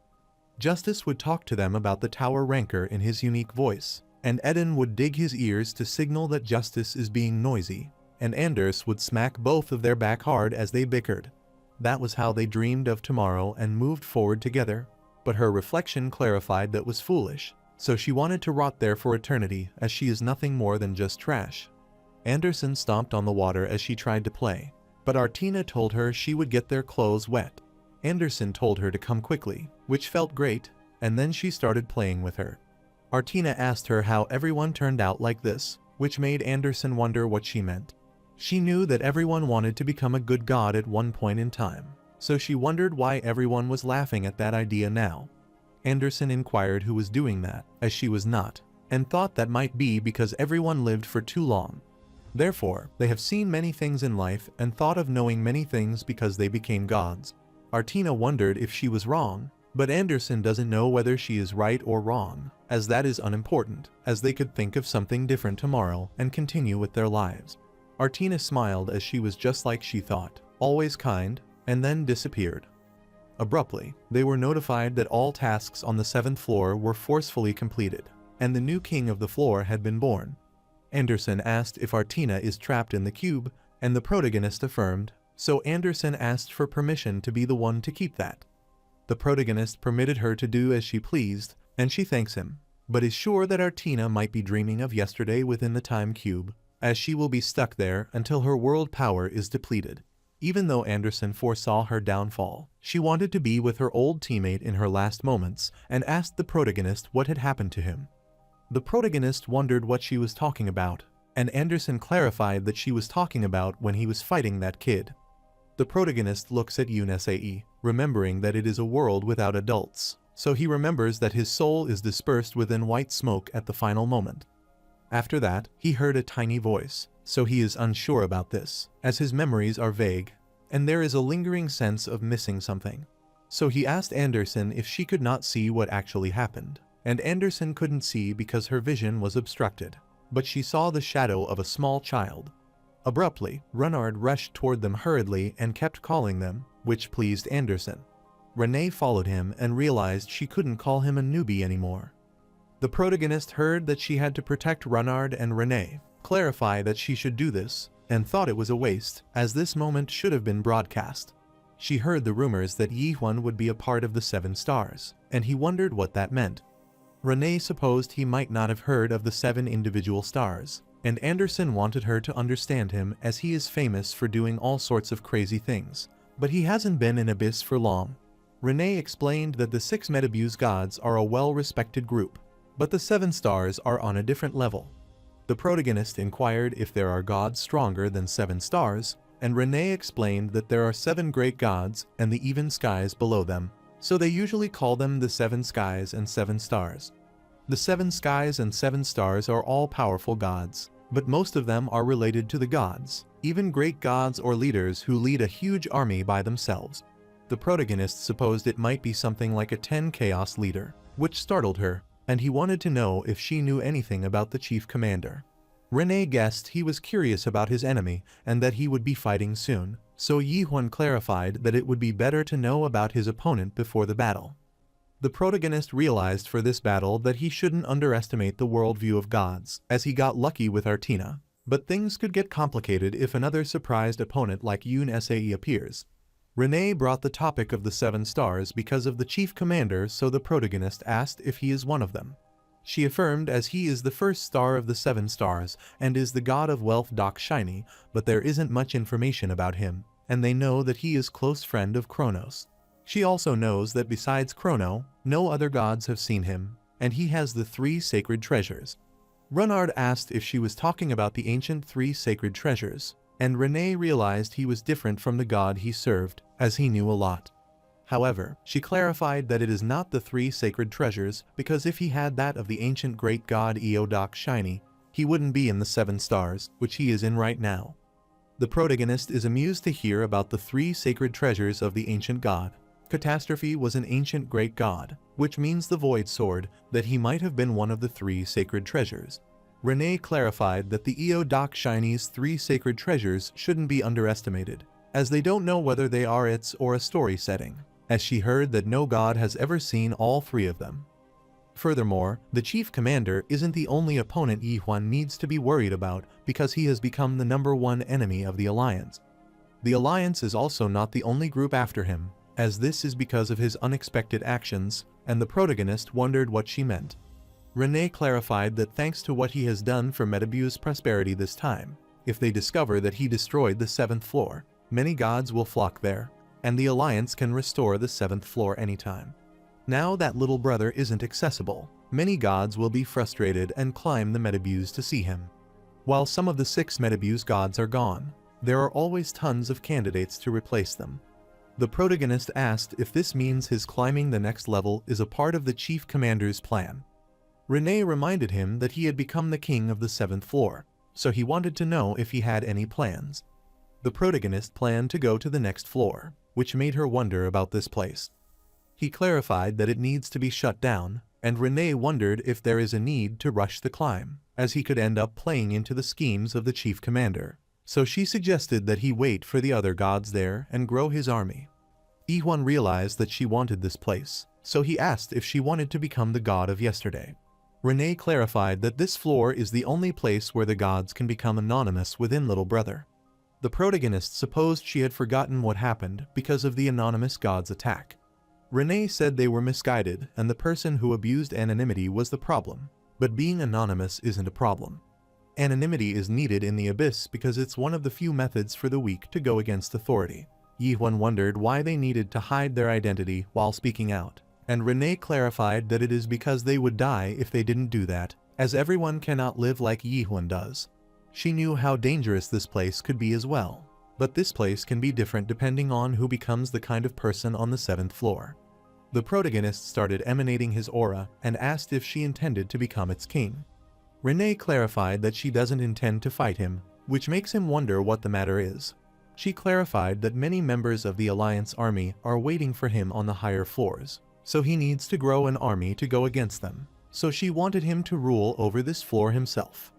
Speaker 1: Justice would talk to them about the tower rancor in his unique voice, and Eden would dig his ears to signal that Justice is being noisy, and Anders would smack both of their back hard as they bickered. That was how they dreamed of tomorrow and moved forward together, but her reflection clarified that was foolish, so she wanted to rot there for eternity as she is nothing more than just trash. Anderson stomped on the water as she tried to play, but Artina told her she would get their clothes wet. Anderson told her to come quickly, which felt great, and then she started playing with her. Artina asked her how everyone turned out like this, which made Anderson wonder what she meant. She knew that everyone wanted to become a good god at one point in time, so she wondered why everyone was laughing at that idea now. Anderson inquired who was doing that, as she was not, and thought that might be because everyone lived for too long. Therefore, they have seen many things in life and thought of knowing many things because they became gods. Artina wondered if she was wrong, but Anderson doesn't know whether she is right or wrong, as that is unimportant, as they could think of something different tomorrow and continue with their lives. Artina smiled as she was just like she thought, always kind, and then disappeared. Abruptly, they were notified that all tasks on the 7th floor were forcefully completed, and the new king of the floor had been born. Anderson asked if Artina is trapped in the cube, and the protagonist affirmed, so Anderson asked for permission to be the one to keep that. The protagonist permitted her to do as she pleased, and she thanks him, but is sure that Artina might be dreaming of yesterday within the time cube, as she will be stuck there until her world power is depleted. Even though Anderson foresaw her downfall, she wanted to be with her old teammate in her last moments and asked the protagonist what had happened to him. The protagonist wondered what she was talking about, and Anderson clarified that she was talking about when he was fighting that kid. The protagonist looks at Yunesae, remembering that it is a world without adults, so he remembers that his soul is dispersed within white smoke at the final moment. After that, he heard a tiny voice, so he is unsure about this, as his memories are vague, and there is a lingering sense of missing something. So he asked Anderson if she could not see what actually happened, and Anderson couldn't see because her vision was obstructed, but she saw the shadow of a small child. Abruptly, Renard rushed toward them hurriedly and kept calling them, which pleased Anderson. Renee followed him and realized she couldn't call him a newbie anymore. The protagonist heard that she had to protect Renard, and Renee clarified that she should do this, and thought it was a waste, as this moment should have been broadcast. She heard the rumors that Yi1 would be a part of the 7 stars, and he wondered what that meant. Renee supposed he might not have heard of the 7 individual stars, and Anderson wanted her to understand him as he is famous for doing all sorts of crazy things, but he hasn't been in Abyss for long. Renee explained that the 6 Metabuse gods are a well-respected group, but the 7 stars are on a different level. The protagonist inquired if there are gods stronger than 7 stars, and Renee explained that there are 7 great gods and the even skies below them, so they usually call them the 7 skies and 7 stars. The 7 skies and 7 stars are all powerful gods, but most of them are related to the gods, even great gods or leaders who lead a huge army by themselves. The protagonist supposed it might be something like a 10 chaos leader, which startled her, and he wanted to know if she knew anything about the chief commander. Renee guessed he was curious about his enemy and that he would be fighting soon, so Yi Huan clarified that it would be better to know about his opponent before the battle. The protagonist realized for this battle that he shouldn't underestimate the worldview of gods, as he got lucky with Artina. But things could get complicated if another surprised opponent like Yoon Sae appears. Renee brought the topic of the 7 stars because of the chief commander, so the protagonist asked if he is one of them. She affirmed as he is the first star of the 7 stars and is the god of wealth Shiny, but there isn't much information about him, and they know that he is close friend of Kronos. She also knows that besides Chrono, no other gods have seen him, and he has the 3 sacred treasures. Renard asked if she was talking about the ancient 3 sacred treasures, and Renee realized he was different from the god he served, as he knew a lot. However, she clarified that it is not the 3 sacred treasures because if he had that of the ancient great god Shiny, he wouldn't be in the 7 stars, which he is in right now. The protagonist is amused to hear about the 3 sacred treasures of the ancient god. Catastrophe was an ancient great god, which means the void sword, that he might have been one of the 3 sacred treasures. Renee clarified that the Shiny's 3 sacred treasures shouldn't be underestimated, as they don't know whether they are its or a story setting, as she heard that no god has ever seen all 3 of them. Furthermore, the chief commander isn't the only opponent Yi Huan needs to be worried about because he has become the #1 enemy of the Alliance. The Alliance is also not the only group after him, as this is because of his unexpected actions, and the protagonist wondered what she meant. Renee clarified that thanks to what he has done for Metabu's prosperity this time, if they discover that he destroyed the 7th floor, many gods will flock there, and the Alliance can restore the 7th floor anytime. Now that little brother isn't accessible, many gods will be frustrated and climb the Metabus to see him. While some of the 6 Metabus gods are gone, there are always tons of candidates to replace them. The protagonist asked if this means his climbing the next level is a part of the chief commander's plan. Renee reminded him that he had become the king of the 7th floor, so he wanted to know if he had any plans. The protagonist planned to go to the next floor, which made her wonder about this place. He clarified that it needs to be shut down, and Renee wondered if there is a need to rush the climb, as he could end up playing into the schemes of the chief commander. So she suggested that he wait for the other gods there and grow his army. Yi Huan realized that she wanted this place, so he asked if she wanted to become the god of yesterday. Renee clarified that this floor is the only place where the gods can become anonymous within Little Brother. The protagonist supposed she had forgotten what happened because of the anonymous god's attack. Renee said they were misguided and the person who abused anonymity was the problem, but being anonymous isn't a problem. Anonymity is needed in the Abyss because it's one of the few methods for the weak to go against authority. Yi Huan wondered why they needed to hide their identity while speaking out, and Renee clarified that it is because they would die if they didn't do that, as everyone cannot live like Yi Huan does. She knew how dangerous this place could be as well, but this place can be different depending on who becomes the kind of person on the 7th floor. The protagonist started emanating his aura and asked if she intended to become its king. Renee clarified that she doesn't intend to fight him, which makes him wonder what the matter is. She clarified that many members of the Alliance army are waiting for him on the higher floors, so he needs to grow an army to go against them, so she wanted him to rule over this floor himself.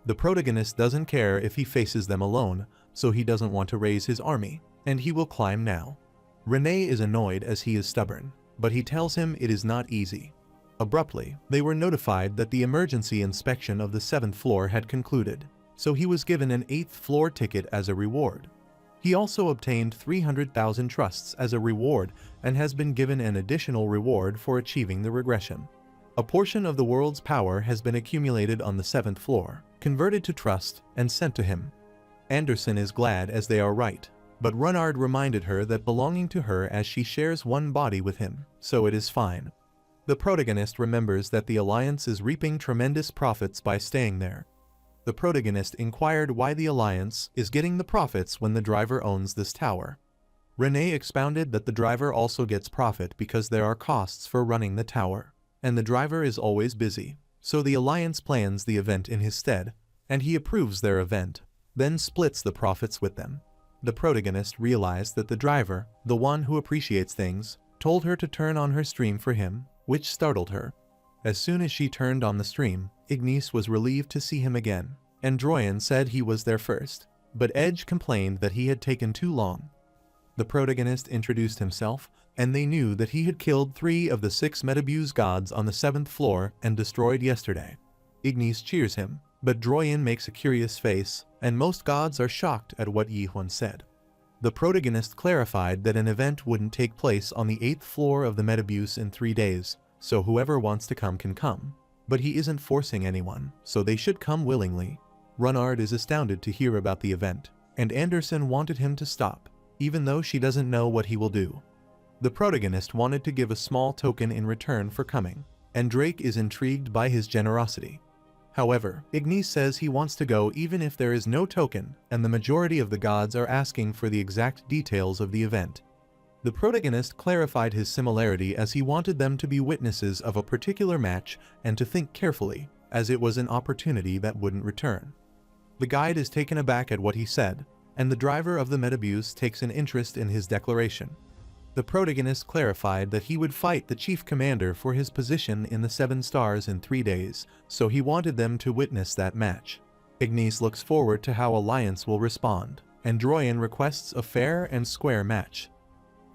Speaker 1: The protagonist doesn't care if he faces them alone, so he doesn't want to raise his army, and he will climb now. Renee is annoyed as he is stubborn, but he tells him it is not easy. Abruptly, they were notified that the emergency inspection of the 7th floor had concluded, so he was given an 8th floor ticket as a reward. He also obtained 300,000 trusts as a reward and has been given an additional reward for achieving the regression. A portion of the world's power has been accumulated on the 7th floor, converted to trust, and sent to him. Anderson is glad as they are right, but Renard reminded her that belonging to her as she shares one body with him, so it is fine. The protagonist remembers that the Alliance is reaping tremendous profits by staying there. The protagonist inquired why the Alliance is getting the profits when the driver owns this tower. Renee expounded that the driver also gets profit because there are costs for running the tower, and the driver is always busy, so the Alliance plans the event in his stead, and he approves their event, then splits the profits with them. The protagonist realized that the driver, the one who appreciates things, told her to turn on her stream for him, which startled her. As soon as she turned on the stream, Ignis was relieved to see him again, and Droyan said he was there first, but Edge complained that he had taken too long. The protagonist introduced himself, and they knew that he had killed 3 of the 6 Metabuse gods on the 7th floor and destroyed yesterday. Ignis cheers him, but Droyan makes a curious face, and most gods are shocked at what Yihun said. The protagonist clarified that an event wouldn't take place on the 8th floor of the Metabuse in 3 days, so whoever wants to come can come. But he isn't forcing anyone, so they should come willingly. Runnard is astounded to hear about the event, and Anderson wanted him to stop, even though she doesn't know what he will do. The protagonist wanted to give a small token in return for coming, and Drake is intrigued by his generosity. However, Ignis says he wants to go even if there is no token, and the majority of the gods are asking for the exact details of the event. The protagonist clarified his similarity as he wanted them to be witnesses of a particular match and to think carefully, as it was an opportunity that wouldn't return. The guide is taken aback at what he said, and the driver of the Metabuse takes an interest in his declaration. The protagonist clarified that he would fight the chief commander for his position in the 7 stars in 3 days, so he wanted them to witness that match. Ignis looks forward to how Alliance will respond, and Droyan requests a fair and square match.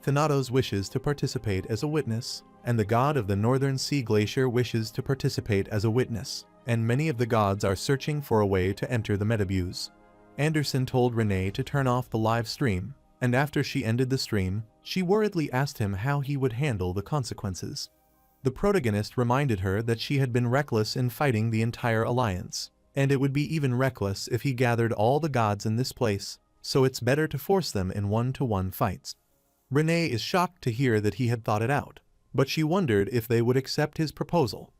Speaker 1: Thanatos wishes to participate as a witness, and the god of the Northern Sea Glacier wishes to participate as a witness, and many of the gods are searching for a way to enter the Metabuse. Anderson told Renee to turn off the live stream, and after she ended the stream, she worriedly asked him how he would handle the consequences. The protagonist reminded her that she had been reckless in fighting the entire Alliance, and it would be even reckless if he gathered all the gods in this place, so it's better to force them in one-to-one fights. Renee is shocked to hear that he had thought it out, but she wondered if they would accept his proposal.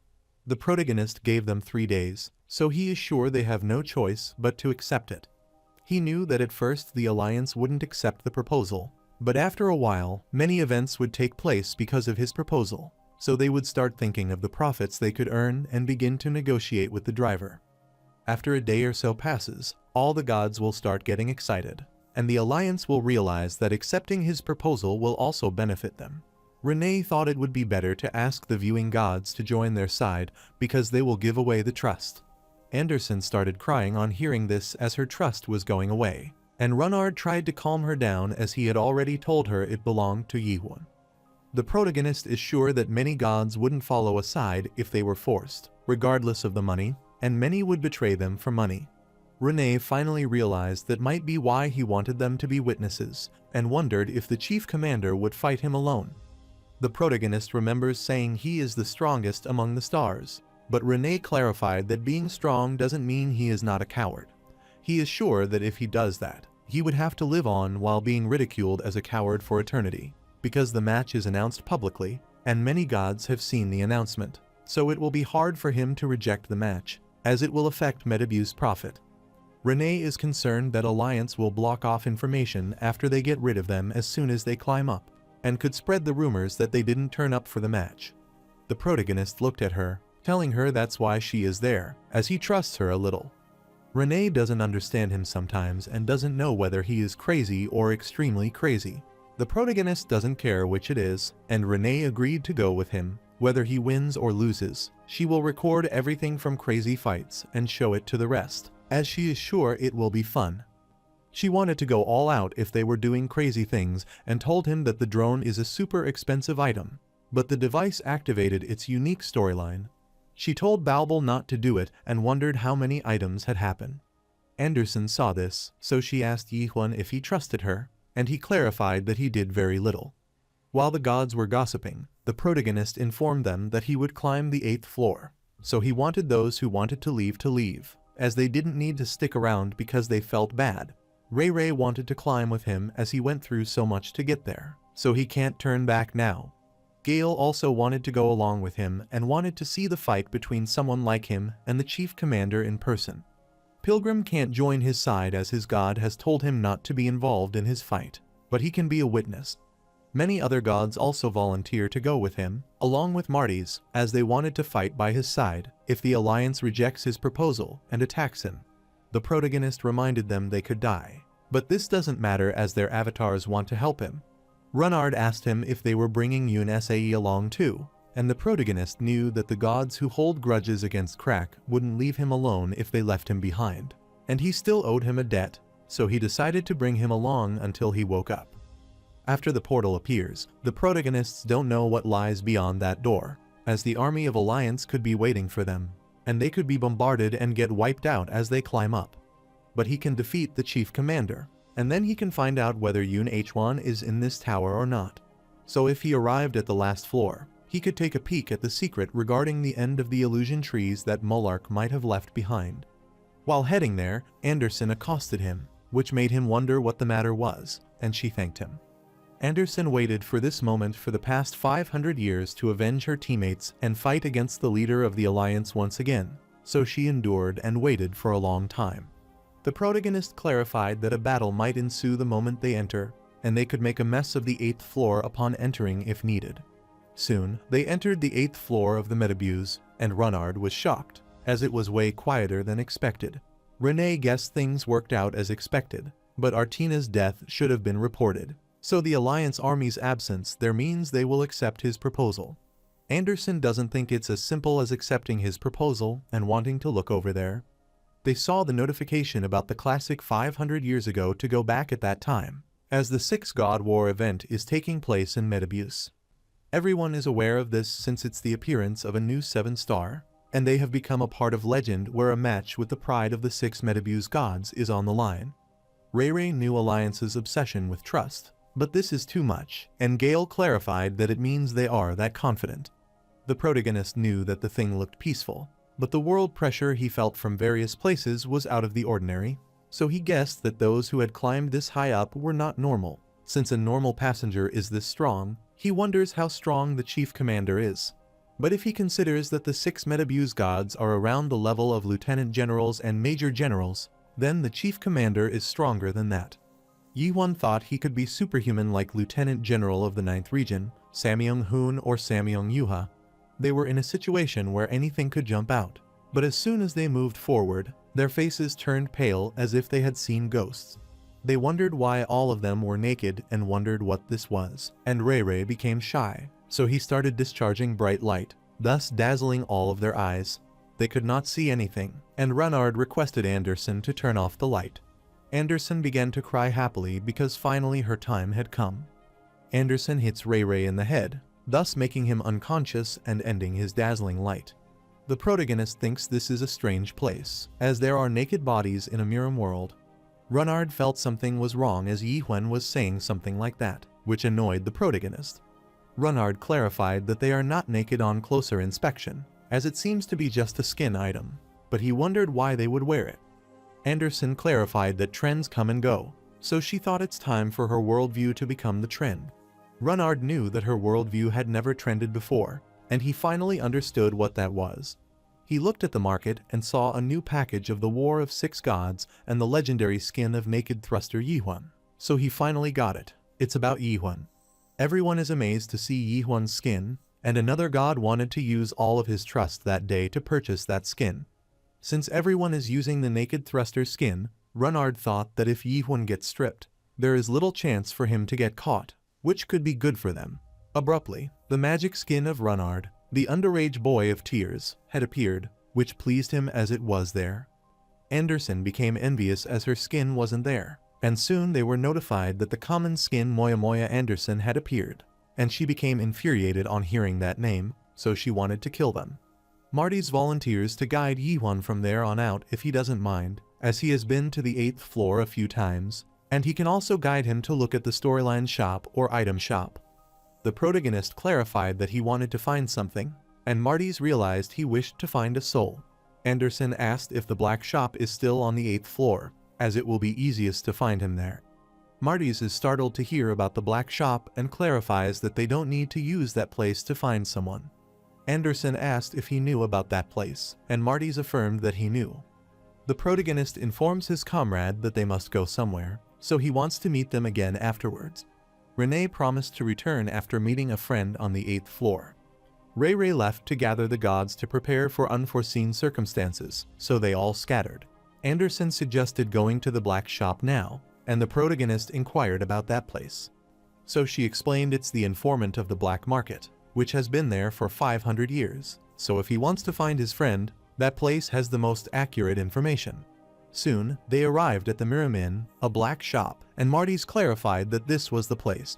Speaker 1: The protagonist gave them 3 days, so he is sure they have no choice but to accept it. He knew that at first the Alliance wouldn't accept the proposal, but after a while, many events would take place because of his proposal, so they would start thinking of the profits they could earn and begin to negotiate with the driver. After a day or so passes, all the gods will start getting excited, and the Alliance will realize that accepting his proposal will also benefit them. Renee thought it would be better to ask the viewing gods to join their side because they will give away the trust. Anderson started crying on hearing this as her trust was going away, and Runnard tried to calm her down as he had already told her it belonged to Yihun. The protagonist is sure that many gods wouldn't follow a side if they were forced, regardless of the money, and many would betray them for money. Renee finally realized that might be why he wanted them to be witnesses, and wondered if the chief commander would fight him alone. The protagonist remembers saying he is the strongest among the stars, but Renee clarified that being strong doesn't mean he is not a coward. He is sure that if he does that, he would have to live on while being ridiculed as a coward for eternity, because the match is announced publicly, and many gods have seen the announcement, so it will be hard for him to reject the match, as it will affect Metabuse's profit. Renee is concerned that Alliance will block off information after they get rid of them as soon as they climb up, and could spread the rumors that they didn't turn up for the match. The protagonist looked at her, telling her that's why she is there, as he trusts her a little. Renee doesn't understand him sometimes and doesn't know whether he is crazy or extremely crazy. The protagonist doesn't care which it is, and Renee agreed to go with him. Whether he wins or loses, she will record everything from crazy fights and show it to the rest, as she is sure it will be fun. She wanted to go all out if they were doing crazy things and told him that the drone is a super expensive item, but the device activated its unique storyline. She told Balbal not to do it and wondered how many items had happened. Anderson saw this, so she asked Yihun if he trusted her, and he clarified that he did very little. While the gods were gossiping, the protagonist informed them that he would climb the 8th floor, so he wanted those who wanted to leave, as they didn't need to stick around because they felt bad. Ray wanted to climb with him as he went through so much to get there, so he can't turn back now. Gale also wanted to go along with him and wanted to see the fight between someone like him and the chief commander in person. Pilgrim can't join his side as his god has told him not to be involved in his fight, but he can be a witness. Many other gods also volunteer to go with him, along with Marty's, as they wanted to fight by his side if the Alliance rejects his proposal and attacks him. The protagonist reminded them they could die, but this doesn't matter as their avatars want to help him. Runnard asked him if they were bringing Yun Sae along too, and the protagonist knew that the gods who hold grudges against Crack wouldn't leave him alone if they left him behind. And he still owed him a debt, so he decided to bring him along until he woke up. After the portal appears, the protagonists don't know what lies beyond that door, as the army of Alliance could be waiting for them, and they could be bombarded and get wiped out as they climb up. But he can defeat the chief commander, and then he can find out whether Yoon H1 is in this tower or not. So if he arrived at the last floor, he could take a peek at the secret regarding the end of the illusion trees that Molark might have left behind. While heading there, Anderson accosted him, which made him wonder what the matter was, and she thanked him. Anderson waited for this moment for the past 500 years to avenge her teammates and fight against the leader of the Alliance once again, so she endured and waited for a long time. The protagonist clarified that a battle might ensue the moment they enter, and they could make a mess of the 8th floor upon entering if needed. Soon, they entered the 8th floor of the Metabuse, and Runard was shocked, as it was way quieter than expected. Renee guessed things worked out as expected, but Artina's death should have been reported. So the Alliance Army's absence there means they will accept his proposal. Anderson doesn't think it's as simple as accepting his proposal and wanting to look over there. They saw the notification about the classic 500 years ago to go back at that time, as the 6 God War event is taking place in Metabuse. Everyone is aware of this since it's the appearance of a new 7-star, and they have become a part of legend where a match with the pride of the 6 Metabuse gods is on the line. Ray knew Alliance's obsession with trust, but this is too much, and Gale clarified that it means they are that confident. The protagonist knew that the thing looked peaceful, but the world pressure he felt from various places was out of the ordinary, so he guessed that those who had climbed this high up were not normal. Since a normal passenger is this strong, he wonders how strong the chief commander is. But if he considers that the 6 Metabuse gods are around the level of lieutenant generals and major generals, then the chief commander is stronger than that. Yi-Hwan thought he could be superhuman like Lieutenant General of the 9th Region, Samyong-hoon or Samyong-yuha. They were in a situation where anything could jump out, but as soon as they moved forward, their faces turned pale as if they had seen ghosts. They wondered why all of them were naked and wondered what this was, and Ray became shy, so he started discharging bright light, thus dazzling all of their eyes. They could not see anything, and Runard requested Anderson to turn off the light. Anderson began to cry happily because finally her time had come. Anderson hits Ray in the head, thus making him unconscious and ending his dazzling light. The protagonist thinks this is a strange place, as there are naked bodies in a Miram world. Runard felt something was wrong as Yi-Hwan was saying something like that, which annoyed the protagonist. Runard clarified that they are not naked on closer inspection, as it seems to be just a skin item, but he wondered why they would wear it. Anderson clarified that trends come and go, so she thought it's time for her worldview to become the trend. Runard knew that her worldview had never trended before, and he finally understood what that was. He looked at the market and saw a new package of the War of 6 Gods and the legendary skin of naked thruster Yi-Hwan, so he finally got it. It's about Yi-Hwan. Everyone is amazed to see Yi-Hwan's skin, and another god wanted to use all of his trust that day to purchase that skin. Since everyone is using the naked thruster skin, Runard thought that if Yi-Hwan gets stripped, there is little chance for him to get caught, which could be good for them. Abruptly, the magic skin of Runard, the underage boy of tears, had appeared, which pleased him as it was there. Anderson became envious as her skin wasn't there, and soon they were notified that the common skin Moya Anderson had appeared, and she became infuriated on hearing that name, so she wanted to kill them. Marty's volunteers to guide Yi-Hwan from there on out if he doesn't mind, as he has been to the 8th floor a few times, and he can also guide him to look at the storyline shop or item shop. The protagonist clarified that he wanted to find something, and Marty's realized he wished to find a soul. Anderson asked if the black shop is still on the 8th floor, as it will be easiest to find him there. Marty's is startled to hear about the black shop and clarifies that they don't need to use that place to find someone. Anderson asked if he knew about that place, and Marty's affirmed that he knew. The protagonist informs his comrade that they must go somewhere, so he wants to meet them again afterwards. Renee promised to return after meeting a friend on the 8th floor. Ray left to gather the gods to prepare for unforeseen circumstances, so they all scattered. Anderson suggested going to the black shop now, and the protagonist inquired about that place. So she explained it's the informant of the black market, which has been there for 500 years, so if he wants to find his friend, that place has the most accurate information. Soon, they arrived at the Miram Inn, a black shop, and Marty's clarified that this was the place.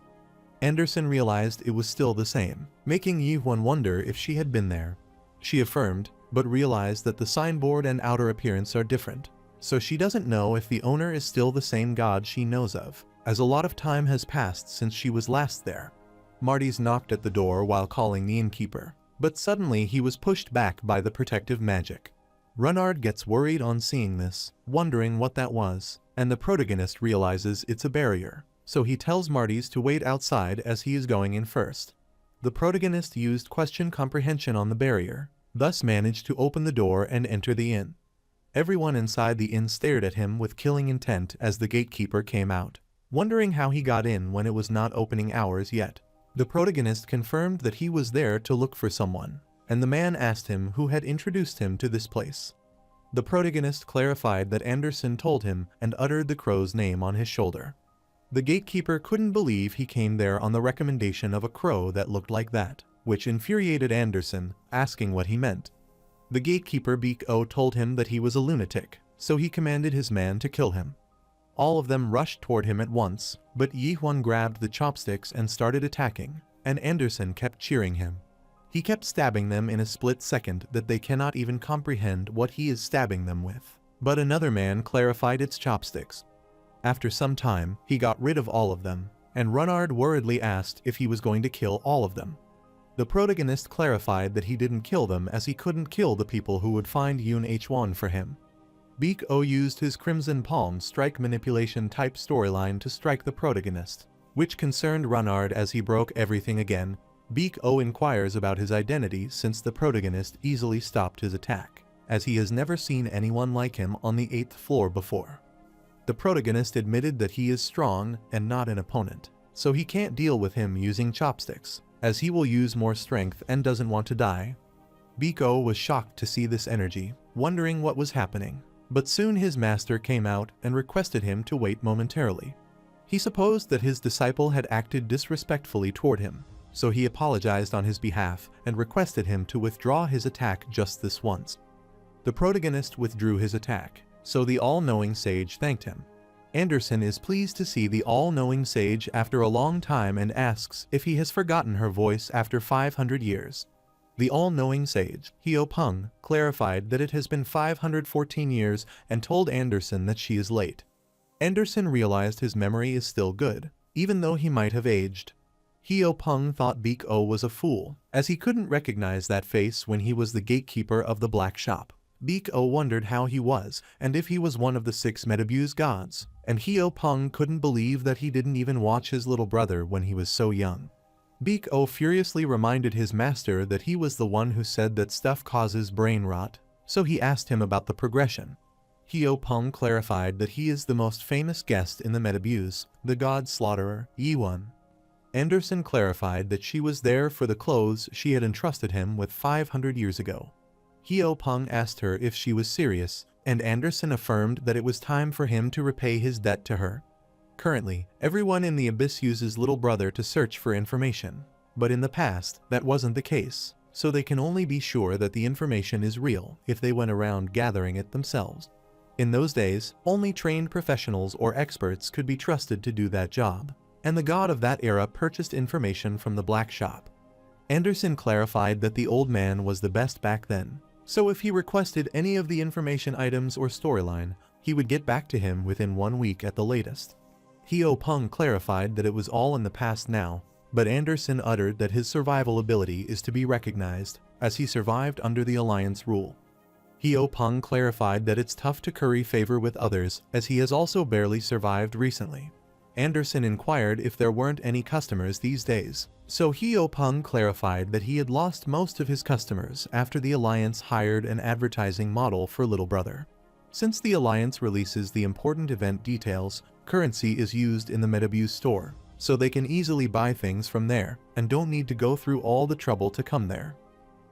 Speaker 1: Anderson realized it was still the same, making Yi-Hwan wonder if she had been there. She affirmed, but realized that the signboard and outer appearance are different, so she doesn't know if the owner is still the same god she knows of, as a lot of time has passed since she was last there. Marty's knocked at the door while calling the innkeeper, but suddenly he was pushed back by the protective magic. Renard gets worried on seeing this, wondering what that was, and the protagonist realizes it's a barrier, so he tells Marty's to wait outside as he is going in first. The protagonist used question comprehension on the barrier, thus managed to open the door and enter the inn. Everyone inside the inn stared at him with killing intent as the gatekeeper came out, wondering how he got in when it was not opening hours yet. The protagonist confirmed that he was there to look for someone, and the man asked him who had introduced him to this place. The protagonist clarified that Anderson told him and uttered the crow's name on his shoulder. The gatekeeper couldn't believe he came there on the recommendation of a crow that looked like that, which infuriated Anderson, asking what he meant. The gatekeeper Beak-O told him that he was a lunatic, so he commanded his man to kill him. All of them rushed toward him at once, but Yi-Hwan grabbed the chopsticks and started attacking, and Anderson kept cheering him. He kept stabbing them in a split second that they cannot even comprehend what he is stabbing them with. But another man clarified its chopsticks. After some time, he got rid of all of them, and Renard worriedly asked if he was going to kill all of them. The protagonist clarified that he didn't kill them as he couldn't kill the people who would find Yoon H1 for him. Beak-O used his Crimson Palm strike manipulation type storyline to strike the protagonist, which concerned Renard as he broke everything again. Beak-O inquires about his identity since the protagonist easily stopped his attack, as he has never seen anyone like him on the 8th floor before. The protagonist admitted that he is strong and not an opponent, so he can't deal with him using chopsticks, as he will use more strength and doesn't want to die. Beak-O was shocked to see this energy, wondering what was happening, but soon his master came out and requested him to wait momentarily. He supposed that his disciple had acted disrespectfully toward him, so he apologized on his behalf and requested him to withdraw his attack just this once. The protagonist withdrew his attack, so the all-knowing sage thanked him. Anderson is pleased to see the all-knowing sage after a long time and asks if he has forgotten her voice after 500 years. The all-knowing sage, Hyo-Pung, clarified that it has been 514 years and told Anderson that she is late. Anderson realized his memory is still good, even though he might have aged. Hyo-Pung thought Beak-O was a fool, as he couldn't recognize that face when he was the gatekeeper of the black shop. Beak-O wondered how he was and if he was one of the 6 Metabuse gods, and Hyo-Pung couldn't believe that he didn't even watch his little brother when he was so young. Beak-O furiously reminded his master that he was the one who said that stuff causes brain rot, so he asked him about the progression. Hyo-Pung clarified that he is the most famous guest in the Metabuse, the god slaughterer, Yi-Hwan. Anderson clarified that she was there for the clothes she had entrusted him with 500 years ago. Hyo-Pung asked her if she was serious, and Anderson affirmed that it was time for him to repay his debt to her. Currently, everyone in the Abyss uses Little Brother to search for information, but in the past, that wasn't the case, so they can only be sure that the information is real if they went around gathering it themselves. In those days, only trained professionals or experts could be trusted to do that job, and the god of that era purchased information from the black shop. Anderson clarified that the old man was the best back then, so if he requested any of the information items or storyline, he would get back to him within 1 week at the latest. Hyo-Pung clarified that it was all in the past now, but Anderson uttered that his survival ability is to be recognized, as he survived under the Alliance rule. Hyo-Pung clarified that it's tough to curry favor with others, as he has also barely survived recently. Anderson inquired if there weren't any customers these days, so Hyo-Pung clarified that he had lost most of his customers after the Alliance hired an advertising model for Little Brother. Since the Alliance releases the important event details, currency is used in the Metabuse store, so they can easily buy things from there and don't need to go through all the trouble to come there.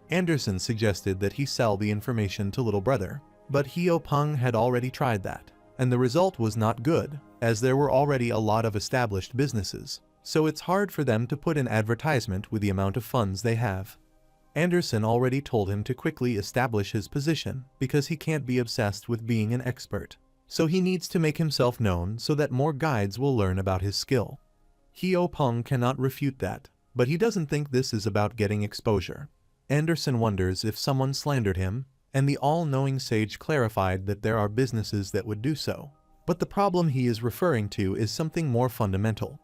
Speaker 1: Anderson suggested that he sell the information to Little Brother, but Hyo-Pung had already tried that, and the result was not good, as there were already a lot of established businesses, so it's hard for them to put an advertisement with the amount of funds they have. Anderson already told him to quickly establish his position because he can't be obsessed with being an expert. So he needs to make himself known so that more guides will learn about his skill. Heo Peng cannot refute that, but he doesn't think this is about getting exposure. Anderson wonders if someone slandered him, and the all-knowing sage clarified that there are businesses that would do so. But the problem he is referring to is something more fundamental.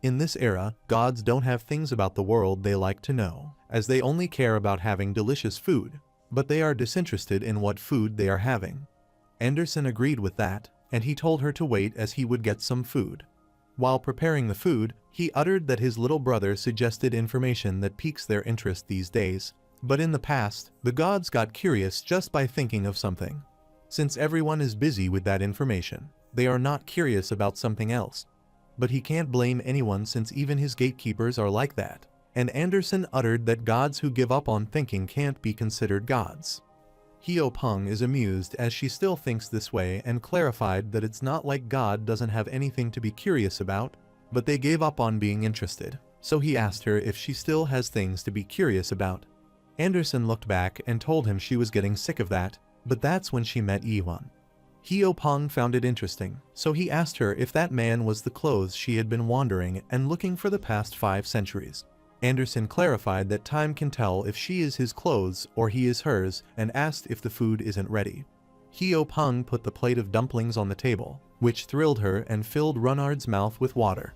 Speaker 1: In this era, gods don't have things about the world they like to know, as they only care about having delicious food, but they are disinterested in what food they are having. Anderson agreed with that, and he told her to wait as he would get some food. While preparing the food, he uttered that his little brother suggested information that piques their interest these days, but in the past, the gods got curious just by thinking of something. Since everyone is busy with that information, they are not curious about something else. But he can't blame anyone since even his gatekeepers are like that, and Anderson uttered that gods who give up on thinking can't be considered gods. Heo Peng is amused as she still thinks this way and clarified that it's not like God doesn't have anything to be curious about, but they gave up on being interested, so he asked her if she still has things to be curious about. Anderson looked back and told him she was getting sick of that, but that's when she met Yihuan. Heo Peng found it interesting, so he asked her if that man was the clothes she had been wandering and looking for the past 5 centuries. Anderson clarified that time can tell if she is his clothes or he is hers, and asked if the food isn't ready. Heo Peng put the plate of dumplings on the table, which thrilled her and filled Renard's mouth with water.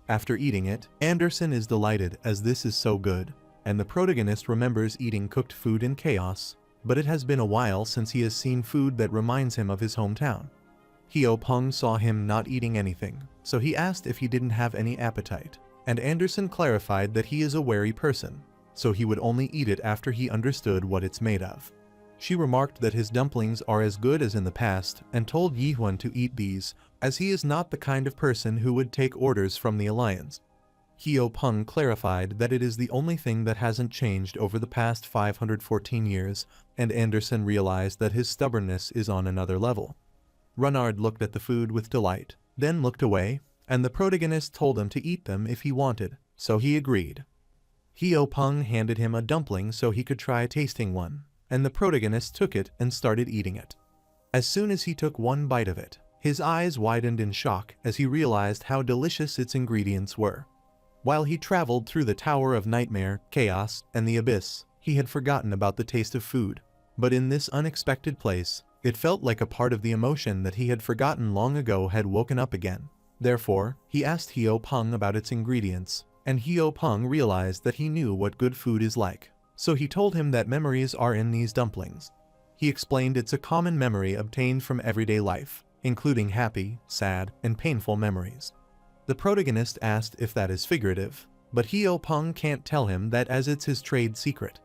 Speaker 1: After eating it, Anderson is delighted as this is so good, and the protagonist remembers eating cooked food in chaos, but it has been a while since he has seen food that reminds him of his hometown. Heo Peng saw him not eating anything, so he asked if he didn't have any appetite, and Anderson clarified that he is a wary person, so he would only eat it after he understood what it's made of. She remarked that his dumplings are as good as in the past and told Yihuan to eat these, as he is not the kind of person who would take orders from the Alliance. Heo Peng clarified that it is the only thing that hasn't changed over the past 514 years, and Anderson realized that his stubbornness is on another level. Renard looked at the food with delight, then looked away, and the protagonist told him to eat them if he wanted, so he agreed. Heo Peng handed him a dumpling so he could try tasting one, and the protagonist took it and started eating it. As soon as he took one bite of it, his eyes widened in shock as he realized how delicious its ingredients were. While he traveled through the Tower of Nightmare, Chaos, and the Abyss, he had forgotten about the taste of food. But in this unexpected place, it felt like a part of the emotion that he had forgotten long ago had woken up again. Therefore, he asked Heo Peng about its ingredients, and Heo Peng realized that he knew what good food is like. So he told him that memories are in these dumplings. He explained it's a common memory obtained from everyday life, including happy, sad, and painful memories. The protagonist asked if that is figurative, but Heo Peng can't tell him that as it's his trade secret.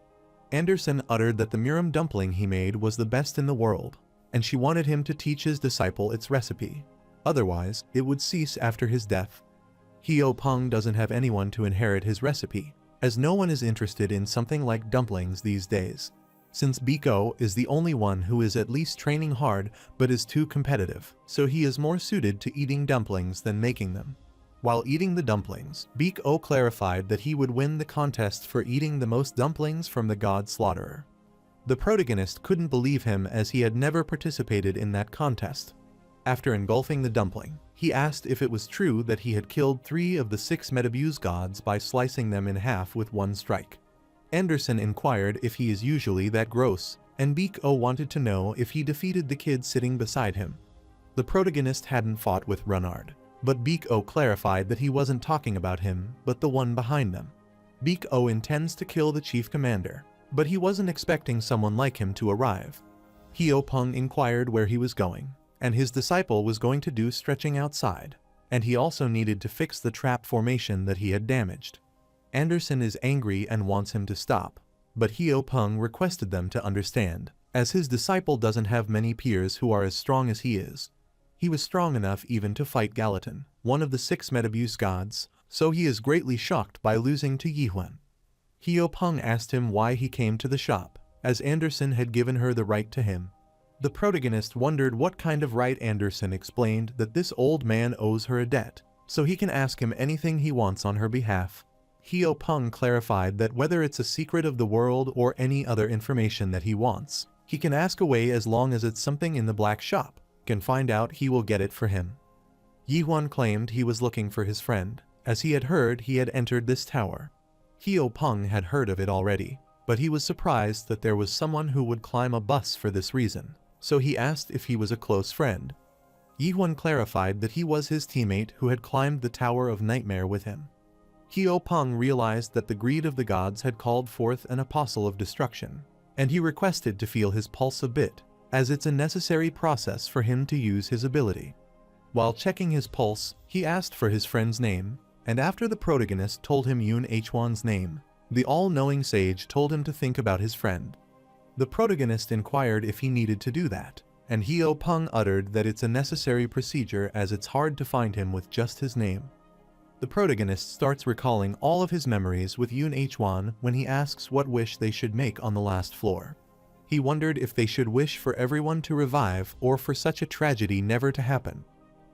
Speaker 1: Anderson uttered that the Miram dumpling he made was the best in the world, and she wanted him to teach his disciple its recipe. Otherwise, it would cease after his death. Heo Peng doesn't have anyone to inherit his recipe, as no one is interested in something like dumplings these days. Since Biko is the only one who is at least training hard but is too competitive, so he is more suited to eating dumplings than making them. While eating the dumplings, Biko clarified that he would win the contest for eating the most dumplings from the god slaughterer. The protagonist couldn't believe him as he had never participated in that contest. After engulfing the dumpling, he asked if it was true that he had killed 3 of the 6 Metabuse gods by slicing them in half with one strike. Anderson inquired if he is usually that gross, and Biko wanted to know if he defeated the kid sitting beside him. The protagonist hadn't fought with Renard, but Biko clarified that he wasn't talking about him, but the one behind them. Biko intends to kill the chief commander, but he wasn't expecting someone like him to arrive. Heo Peng inquired where he was going, and his disciple was going to do stretching outside, and he also needed to fix the trap formation that he had damaged. Anderson is angry and wants him to stop, but Heo Peng requested them to understand, as his disciple doesn't have many peers who are as strong as he is. He was strong enough even to fight Gallatin, one of the 6 Metabuse gods, so he is greatly shocked by losing to Yihuan. Heo Peng asked him why he came to the shop, as Anderson had given her the right to him. The protagonist wondered what kind of right. Anderson explained that this old man owes her a debt, so he can ask him anything he wants on her behalf. Heo Peng clarified that whether it's a secret of the world or any other information that he wants, he can ask away as long as it's something in the black shop, can find out he will get it for him. Yihuan claimed he was looking for his friend, as he had heard he had entered this tower. Heo Peng had heard of it already, but he was surprised that there was someone who would climb a bus for this reason, so he asked if he was a close friend. Yihuan clarified that he was his teammate who had climbed the Tower of Nightmare with him. Heo Peng realized that the greed of the gods had called forth an apostle of destruction, and he requested to feel his pulse a bit, as it's a necessary process for him to use his ability. While checking his pulse, he asked for his friend's name, and after the protagonist told him Yun Huan's name, the all-knowing sage told him to think about his friend. The protagonist inquired if he needed to do that, and Heo Peng uttered that it's a necessary procedure as it's hard to find him with just his name. The protagonist starts recalling all of his memories with Yun Huan when he asks what wish they should make on the last floor. He wondered if they should wish for everyone to revive or for such a tragedy never to happen.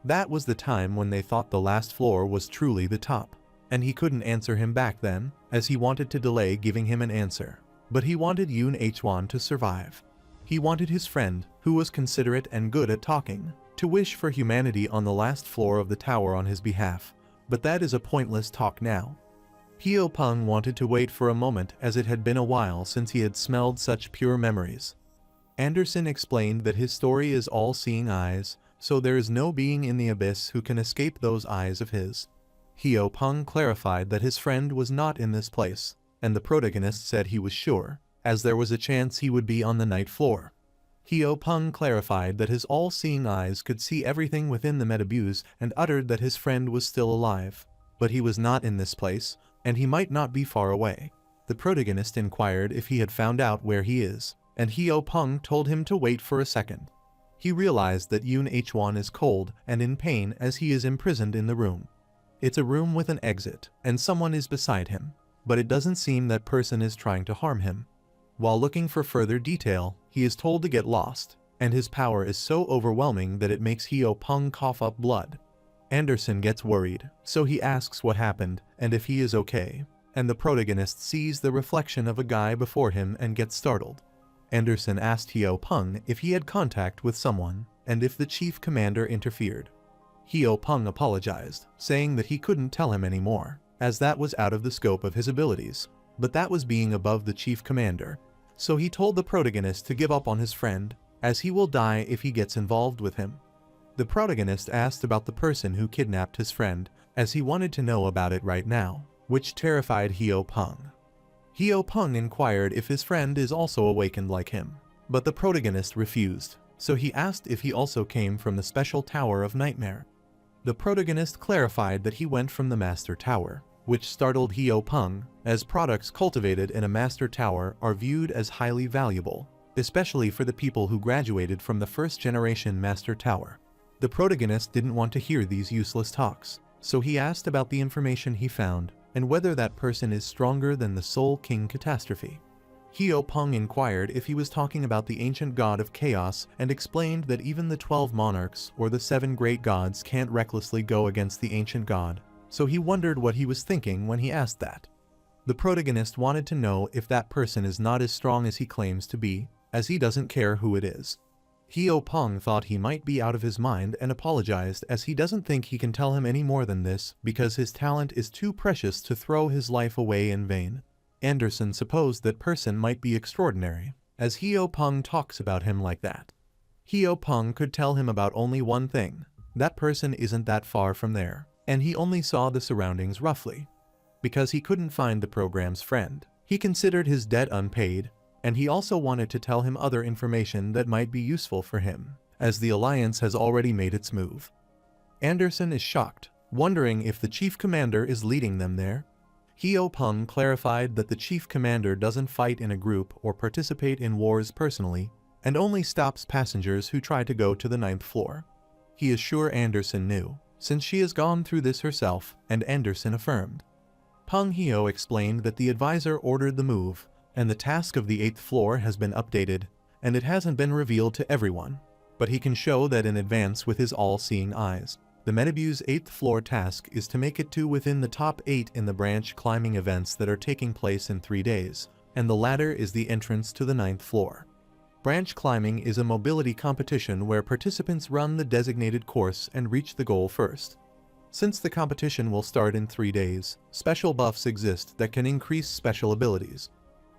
Speaker 1: That was the time when they thought the last floor was truly the top, and he couldn't answer him back then, as he wanted to delay giving him an answer. But he wanted Yun Huan to survive. He wanted his friend, who was considerate and good at talking, to wish for humanity on the last floor of the tower on his behalf, but that is a pointless talk now. Heo Peng wanted to wait for a moment as it had been a while since he had smelled such pure memories. Anderson explained that his story is all-seeing eyes, so there is no being in the abyss who can escape those eyes of his. Heo Peng clarified that his friend was not in this place, and the protagonist said he was sure, as there was a chance he would be on the ninth floor. Heo Peng clarified that his all-seeing eyes could see everything within the metabuse and uttered that his friend was still alive, but he was not in this place, and he might not be far away. The protagonist inquired if he had found out where he is, and Heo Peng told him to wait for a second. He realized that Yun Huan is cold and in pain as he is imprisoned in the room. It's a room with an exit, and someone is beside him, but it doesn't seem that person is trying to harm him. While looking for further detail, he is told to get lost, and his power is so overwhelming that it makes Heo Peng cough up blood. Anderson gets worried, so he asks what happened and if he is okay, and the protagonist sees the reflection of a guy before him and gets startled. Anderson asked Heo Peng if he had contact with someone, and if the chief commander interfered. Heo Peng apologized, saying that he couldn't tell him anymore, as that was out of the scope of his abilities, but that was being above the chief commander. So he told the protagonist to give up on his friend, as he will die if he gets involved with him. The protagonist asked about the person who kidnapped his friend, as he wanted to know about it right now, which terrified Heo Peng. Heo Peng inquired if his friend is also awakened like him, but the protagonist refused, so he asked if he also came from the special Tower of Nightmare. The protagonist clarified that he went from the Master Tower, which startled Heo Peng, as products cultivated in a Master Tower are viewed as highly valuable, especially for the people who graduated from the first-generation Master Tower. The protagonist didn't want to hear these useless talks, so he asked about the information he found, and whether that person is stronger than the Soul King Catastrophe. Heo Peng inquired if he was talking about the ancient god of chaos and explained that even the 12 monarchs or the 7 great gods can't recklessly go against the ancient god, so he wondered what he was thinking when he asked that. The protagonist wanted to know if that person is not as strong as he claims to be, as he doesn't care who it is. Heo Peng thought he might be out of his mind and apologized as he doesn't think he can tell him any more than this because his talent is too precious to throw his life away in vain. Anderson supposed that person might be extraordinary, as Heo Peng talks about him like that. Heo Peng could tell him about only one thing: that person isn't that far from there, and he only saw the surroundings roughly. Because he couldn't find the program's friend, he considered his debt unpaid, and he also wanted to tell him other information that might be useful for him, as the Alliance has already made its move. Anderson is shocked, wondering if the Chief Commander is leading them there. Heo Peng clarified that the Chief Commander doesn't fight in a group or participate in wars personally, and only stops passengers who try to go to the 9th floor. He is sure Anderson knew, since she has gone through this herself, and Anderson affirmed. Peng Heo explained that the advisor ordered the move, and the task of the 8th floor has been updated, and it hasn't been revealed to everyone, but he can show that in advance with his all-seeing eyes. The Metabu's 8th floor task is to make it to within the top 8 in the branch climbing events that are taking place in 3 days, and the ladder is the entrance to the 9th floor. Branch climbing is a mobility competition where participants run the designated course and reach the goal first. Since the competition will start in 3 days, special buffs exist that can increase special abilities.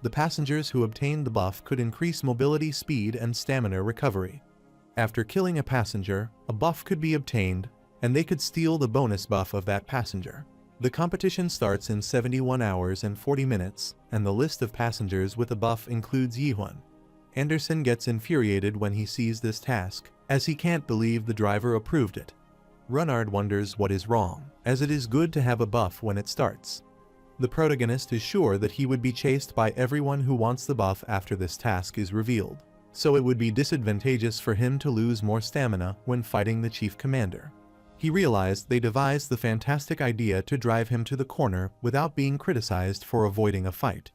Speaker 1: The passengers who obtain the buff could increase mobility speed and stamina recovery. After killing a passenger, a buff could be obtained, and they could steal the bonus buff of that passenger. The competition starts in 71 hours and 40 minutes, and the list of passengers with a buff includes Yihwan. Anderson gets infuriated when he sees this task, as he can't believe the driver approved it. Runnard wonders what is wrong, as it is good to have a buff when it starts. The protagonist is sure that he would be chased by everyone who wants the buff after this task is revealed, so it would be disadvantageous for him to lose more stamina when fighting the chief commander. He realized they devised the fantastic idea to drive him to the corner without being criticized for avoiding a fight.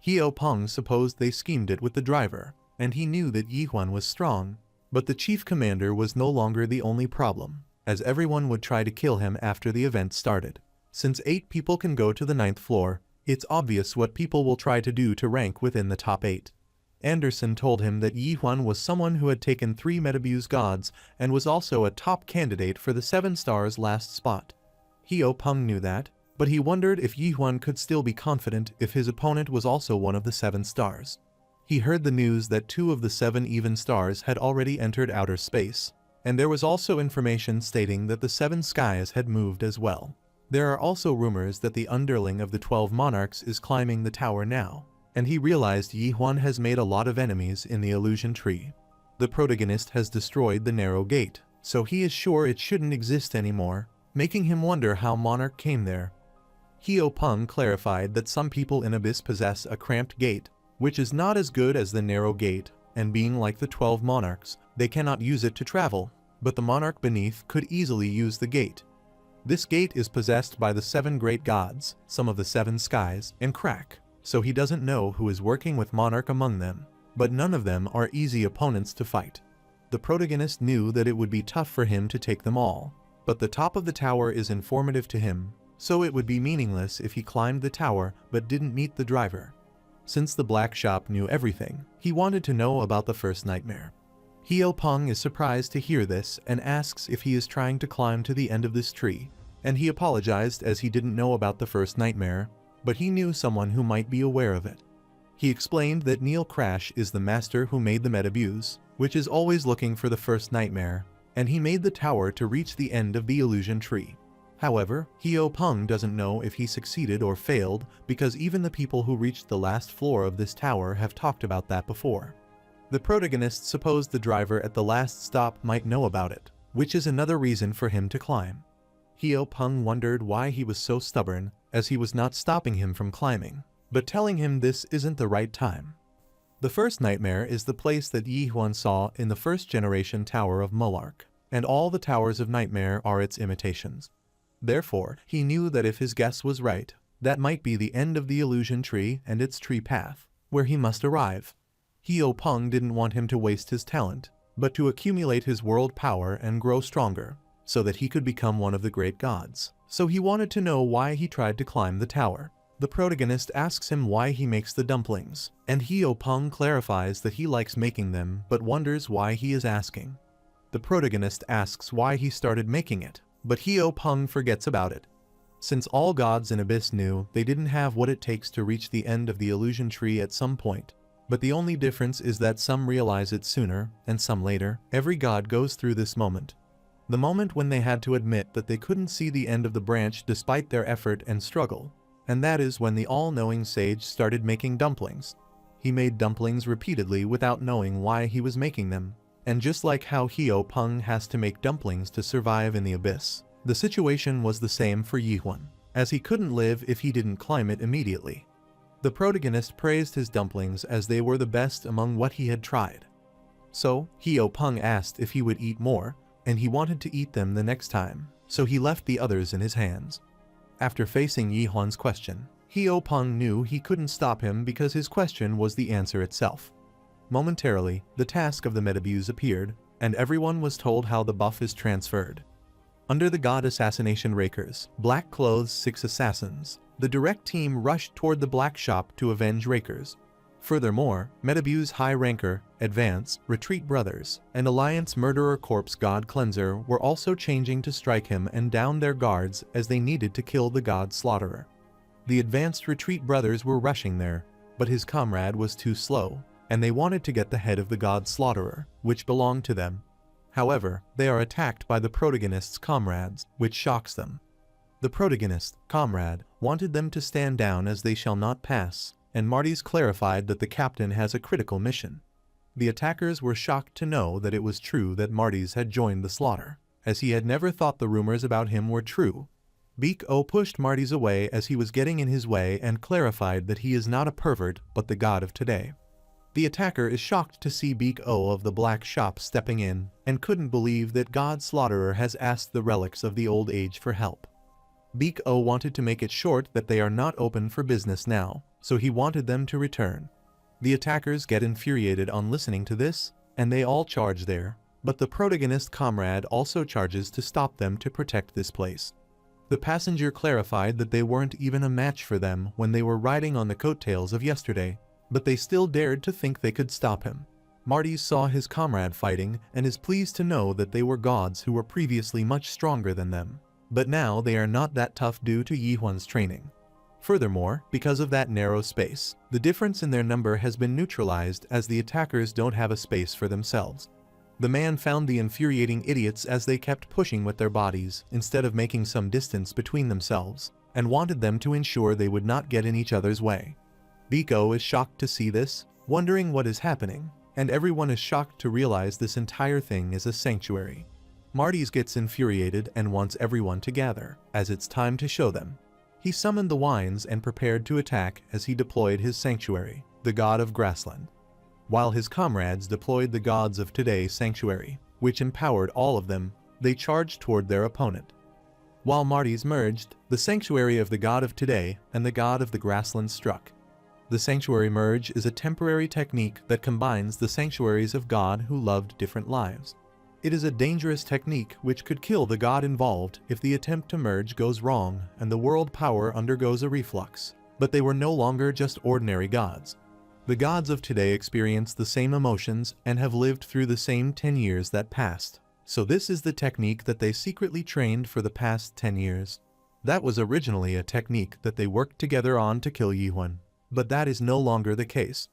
Speaker 1: Heo Peng supposed they schemed it with the driver, and he knew that Yihwan was strong, but the chief commander was no longer the only problem, as everyone would try to kill him after the event started. Since 8 people can go to the 9th floor, it's obvious what people will try to do to rank within the top 8. Anderson told him that Yihwan was someone who had taken 3 Metabu's gods and was also a top candidate for the 7 stars last spot. Heo Peng knew that, but he wondered if Yihwan could still be confident if his opponent was also one of the 7 stars. He heard the news that 2 of the 7 even stars had already entered outer space, and there was also information stating that the 7 skies had moved as well. There are also rumors that the underling of the 12 monarchs is climbing the tower now, and he realized Yihwan has made a lot of enemies in the illusion tree. The protagonist has destroyed the narrow gate, so he is sure it shouldn't exist anymore, making him wonder how Monarch came there. Heo Peng clarified that some people in Abyss possess a cramped gate, which is not as good as the narrow gate, and being like the 12 monarchs, they cannot use it to travel, but the monarch beneath could easily use the gate. This gate is possessed by the 7 great gods, some of the 7 skies, and Crack, so he doesn't know who is working with Monarch among them, but none of them are easy opponents to fight. The protagonist knew that it would be tough for him to take them all, but the top of the tower is informative to him, so it would be meaningless if he climbed the tower but didn't meet the driver. Since the black shop knew everything, he wanted to know about the first nightmare. Heo Peng is surprised to hear this and asks if he is trying to climb to the end of this tree, and he apologized as he didn't know about the first nightmare, but he knew someone who might be aware of it. He explained that Neil Crash is the master who made the Metabuse, which is always looking for the first nightmare, and he made the tower to reach the end of the illusion tree. However, Heo Peng doesn't know if he succeeded or failed because even the people who reached the last floor of this tower have talked about that before. The protagonist supposed the driver at the last stop might know about it, which is another reason for him to climb. Heo Peng wondered why he was so stubborn, as he was not stopping him from climbing, but telling him this isn't the right time. The first nightmare is the place that Yihwan saw in the first generation Tower of Mulark, and all the towers of nightmare are its imitations. Therefore, he knew that if his guess was right, that might be the end of the illusion tree and its tree path, where he must arrive. Heo Peng didn't want him to waste his talent, but to accumulate his world power and grow stronger, so that he could become one of the great gods. So he wanted to know why he tried to climb the tower. The protagonist asks him why he makes the dumplings, and Heo Peng clarifies that he likes making them but wonders why he is asking. The protagonist asks why he started making it, but Heo Peng forgets about it. Since all gods in Abyss knew they didn't have what it takes to reach the end of the illusion tree at some point, but the only difference is that some realize it sooner and some later. Every god goes through this moment. The moment when they had to admit that they couldn't see the end of the branch despite their effort and struggle, and that is when the all-knowing sage started making dumplings. He made dumplings repeatedly without knowing why he was making them, and just like how Heo Peng has to make dumplings to survive in the abyss, the situation was the same for Yihwan, as he couldn't live if he didn't climb it immediately. The protagonist praised his dumplings as they were the best among what he had tried. So, Heo Peng asked if he would eat more, and he wanted to eat them the next time, so he left the others in his hands. After facing Yihwan's question, Heo Peng knew he couldn't stop him because his question was the answer itself. Momentarily, the task of the Metabuse appeared, and everyone was told how the buff is transferred. Under the god assassination rakers, black clothes 6 assassins, the direct team rushed toward the black shop to avenge rakers. Furthermore, Metabu's high ranker, Advance, Retreat Brothers, and Alliance Murderer Corpse God Cleanser were also changing to strike him and down their guards as they needed to kill the god Slaughterer. The advanced Retreat Brothers were rushing there, but his comrade was too slow, and they wanted to get the head of the god Slaughterer, which belonged to them. However, they are attacked by the protagonist's comrades, which shocks them. The protagonist, comrade, wanted them to stand down as they shall not pass, and Marty's clarified that the captain has a critical mission. The attackers were shocked to know that it was true that Marty's had joined the slaughter, as he had never thought the rumors about him were true. Beak O pushed Marty's away as he was getting in his way and clarified that he is not a pervert but the god of today. The attacker is shocked to see Beak O of the black shop stepping in and couldn't believe that God Slaughterer has asked the relics of the old age for help. Beak O wanted to make it short that they are not open for business now, so he wanted them to return. The attackers get infuriated on listening to this, and they all charge there, but the protagonist comrade also charges to stop them to protect this place. The passenger clarified that they weren't even a match for them when they were riding on the coattails of yesterday, but they still dared to think they could stop him. Marty saw his comrade fighting and is pleased to know that they were gods who were previously much stronger than them, but now they are not that tough due to Yihuan's training. Furthermore, because of that narrow space, the difference in their number has been neutralized as the attackers don't have a space for themselves. The man found the infuriating idiots as they kept pushing with their bodies instead of making some distance between themselves, and wanted them to ensure they would not get in each other's way. Biko is shocked to see this, wondering what is happening, and everyone is shocked to realize this entire thing is a sanctuary. Marty's gets infuriated and wants everyone to gather, as it's time to show them. He summoned the Wines and prepared to attack as he deployed his sanctuary, the god of Grassland, while his comrades deployed the gods of today's sanctuary, which empowered all of them. They charged toward their opponent. While Marty's merged, the sanctuary of the god of today and the god of the Grassland struck. The sanctuary merge is a temporary technique that combines the sanctuaries of God who loved different lives. It is a dangerous technique which could kill the god involved if the attempt to merge goes wrong and the world power undergoes a reflux, but they were no longer just ordinary gods. The gods of today experience the same emotions and have lived through the same 10 years that passed, so this is the technique that they secretly trained for the past 10 years. That was originally a technique that they worked together on to kill Yihuan. But that is no longer the case.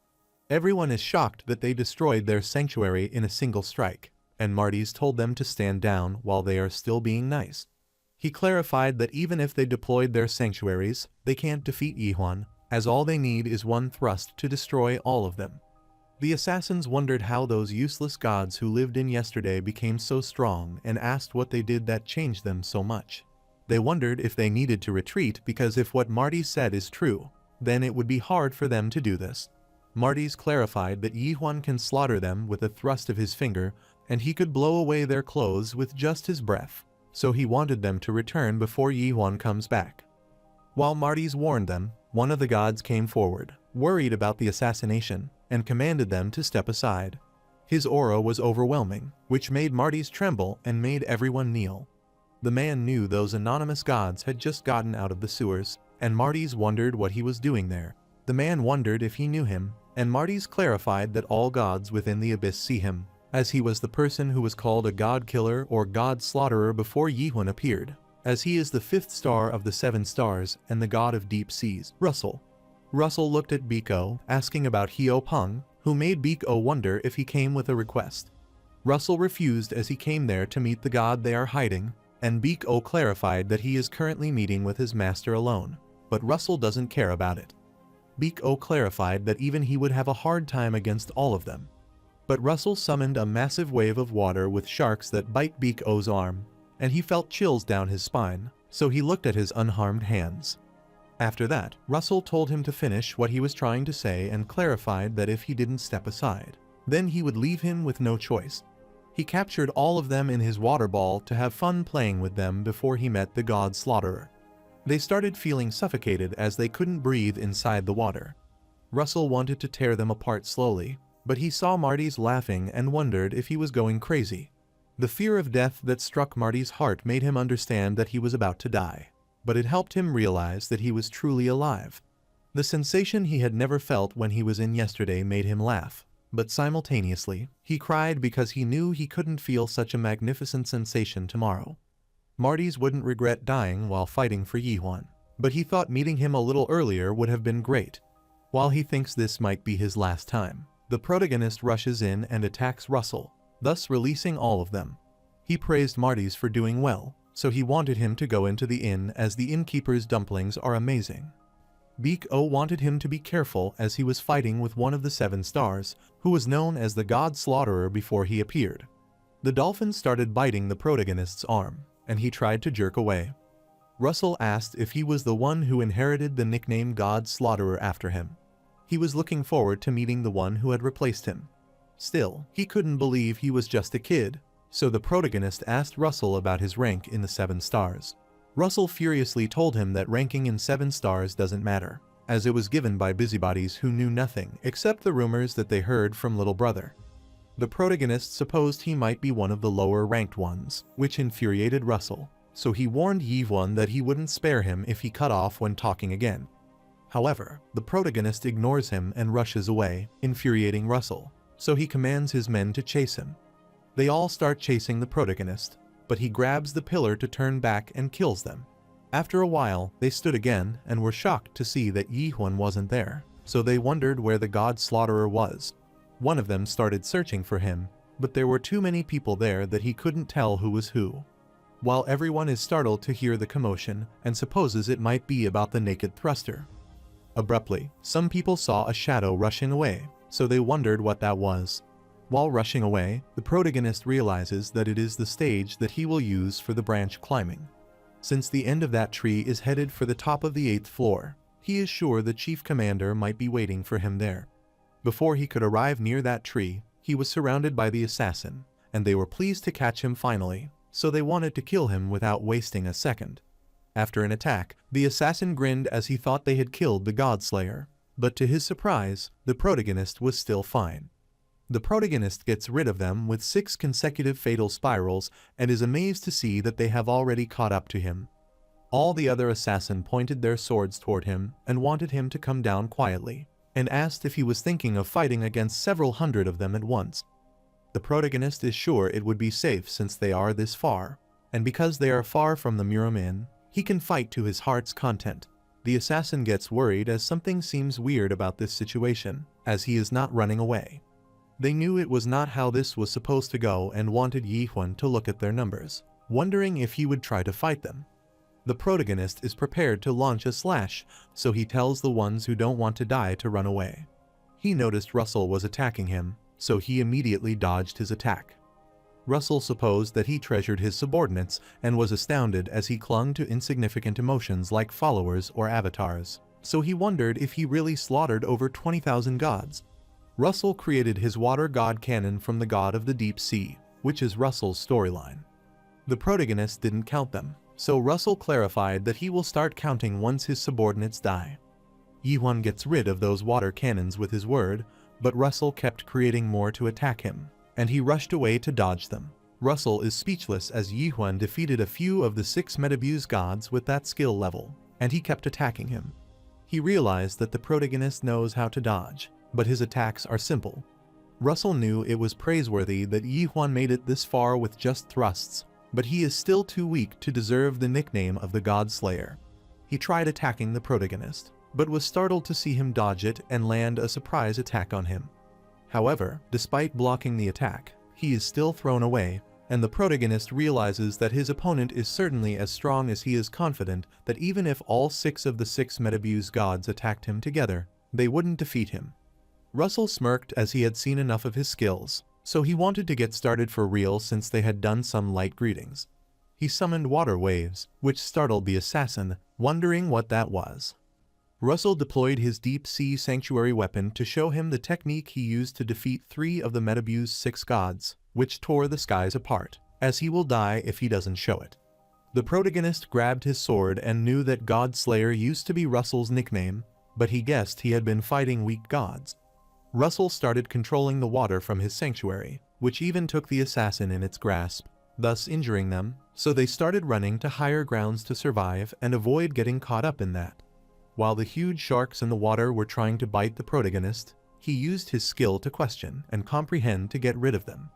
Speaker 1: Everyone is shocked that they destroyed their sanctuary in a single strike, and Marty's told them to stand down while they are still being nice. He clarified that even if they deployed their sanctuaries, they can't defeat Yihuan, as all they need is one thrust to destroy all of them. The assassins wondered how those useless gods who lived in yesterday became so strong and asked what they did that changed them so much. They wondered if they needed to retreat because if what Marty said is true, then it would be hard for them to do this. Marty's clarified that Yihuan can slaughter them with a thrust of his finger, and he could blow away their clothes with just his breath, so he wanted them to return before Yihuan comes back. While Marty's warned them, one of the gods came forward, worried about the assassination, and commanded them to step aside. His aura was overwhelming, which made Marty's tremble and made everyone kneel. The man knew those anonymous gods had just gotten out of the sewers, and Marty's wondered what he was doing there. The man wondered if he knew him, and Marty's clarified that all gods within the abyss see him, as he was the person who was called a god killer or god slaughterer before Yihuan appeared, as he is the 5th star of the 7 stars and the god of deep seas. Russell looked at Biko, asking about Heo Peng, who made Biko wonder if he came with a request. Russell refused as he came there to meet the god they are hiding, and Biko clarified that he is currently meeting with his master alone, but Russell doesn't care about it. Biko clarified that even he would have a hard time against all of them. But Russell summoned a massive wave of water with sharks that bite Biko's arm, and he felt chills down his spine, so he looked at his unharmed hands. After that, Russell told him to finish what he was trying to say and clarified that if he didn't step aside, then he would leave him with no choice. He captured all of them in his water ball to have fun playing with them before he met the god Slaughterer. They started feeling suffocated as they couldn't breathe inside the water. Russell wanted to tear them apart slowly, but he saw Marty's laughing and wondered if he was going crazy. The fear of death that struck Marty's heart made him understand that he was about to die, but it helped him realize that he was truly alive. The sensation he had never felt when he was in yesterday made him laugh, but simultaneously, he cried because he knew he couldn't feel such a magnificent sensation tomorrow. Marty's wouldn't regret dying while fighting for Yi-Huan, but he thought meeting him a little earlier would have been great. While he thinks this might be his last time, the protagonist rushes in and attacks Russell, thus releasing all of them. He praised Marty's for doing well, so he wanted him to go into the inn as the innkeeper's dumplings are amazing. Beak-O wanted him to be careful as he was fighting with one of the 7 stars, who was known as the God Slaughterer before he appeared. The dolphin started biting the protagonist's arm, and he tried to jerk away. Russell asked if he was the one who inherited the nickname God Slaughterer after him. He was looking forward to meeting the one who had replaced him. Still, he couldn't believe he was just a kid, so the protagonist asked Russell about his rank in the 7 stars. Russell furiously told him that ranking in 7 stars doesn't matter, as it was given by busybodies who knew nothing except the rumors that they heard from Little Brother. The protagonist supposed he might be one of the lower-ranked ones, which infuriated Russell, so he warned Yi-Huan that he wouldn't spare him if he cut off when talking again. However, the protagonist ignores him and rushes away, infuriating Russell, so he commands his men to chase him. They all start chasing the protagonist, but he grabs the pillar to turn back and kills them. After a while, they stood again and were shocked to see that Yi-Huan wasn't there, so they wondered where the God Slaughterer was. One of them started searching for him, but there were too many people there that he couldn't tell who was who. While everyone is startled to hear the commotion and supposes it might be about the naked thruster. Abruptly, some people saw a shadow rushing away, so they wondered what that was. While rushing away, the protagonist realizes that it is the stage that he will use for the branch climbing. Since the end of that tree is headed for the top of the 8th floor, he is sure the chief commander might be waiting for him there. Before he could arrive near that tree, he was surrounded by the assassin, and they were pleased to catch him finally, so they wanted to kill him without wasting a second. After an attack, the assassin grinned as he thought they had killed the Godslayer, but to his surprise, the protagonist was still fine. The protagonist gets rid of them with 6 consecutive fatal spirals and is amazed to see that they have already caught up to him. All the other assassins pointed their swords toward him and wanted him to come down quietly, and asked if he was thinking of fighting against several hundred of them at once. The protagonist is sure it would be safe since they are this far, and because they are far from the Muram Inn, he can fight to his heart's content. The assassin gets worried as something seems weird about this situation, as he is not running away. They knew it was not how this was supposed to go and wanted Yi-Huan to look at their numbers, wondering if he would try to fight them. The protagonist is prepared to launch a slash, so he tells the ones who don't want to die to run away. He noticed Russell was attacking him, so he immediately dodged his attack. Russell supposed that he treasured his subordinates and was astounded as he clung to insignificant emotions like followers or avatars, so he wondered if he really slaughtered over 20,000 gods. Russell created his water god cannon from the god of the deep sea, which is Russell's storyline. The protagonist didn't count them, so Russell clarified that he will start counting once his subordinates die. Yi-Huan gets rid of those water cannons with his word, but Russell kept creating more to attack him, and he rushed away to dodge them. Russell is speechless as Yi-Huan defeated a few of the 6 Metabuse gods with that skill level, and he kept attacking him. He realized that the protagonist knows how to dodge, but his attacks are simple. Russell knew it was praiseworthy that Yi-Huan made it this far with just thrusts, but he is still too weak to deserve the nickname of the God Slayer. He tried attacking the protagonist, but was startled to see him dodge it and land a surprise attack on him. However, despite blocking the attack, he is still thrown away, and the protagonist realizes that his opponent is certainly as strong as he is confident that even if all 6 of the 6 Metabuse gods attacked him together, they wouldn't defeat him. Russell smirked as he had seen enough of his skills, so he wanted to get started for real since they had done some light greetings. He summoned water waves, which startled the assassin, wondering what that was. Russell deployed his deep sea sanctuary weapon to show him the technique he used to defeat 3 of the Metabuse 6 gods, which tore the skies apart, as he will die if he doesn't show it. The protagonist grabbed his sword and knew that God Slayer used to be Russell's nickname, but he guessed he had been fighting weak gods. Russell started controlling the water from his sanctuary, which even took the assassin in its grasp, thus injuring them, so they started running to higher grounds to survive and avoid getting caught up in that. While the huge sharks in the water were trying to bite the protagonist, he used his skill to question and comprehend to get rid of them.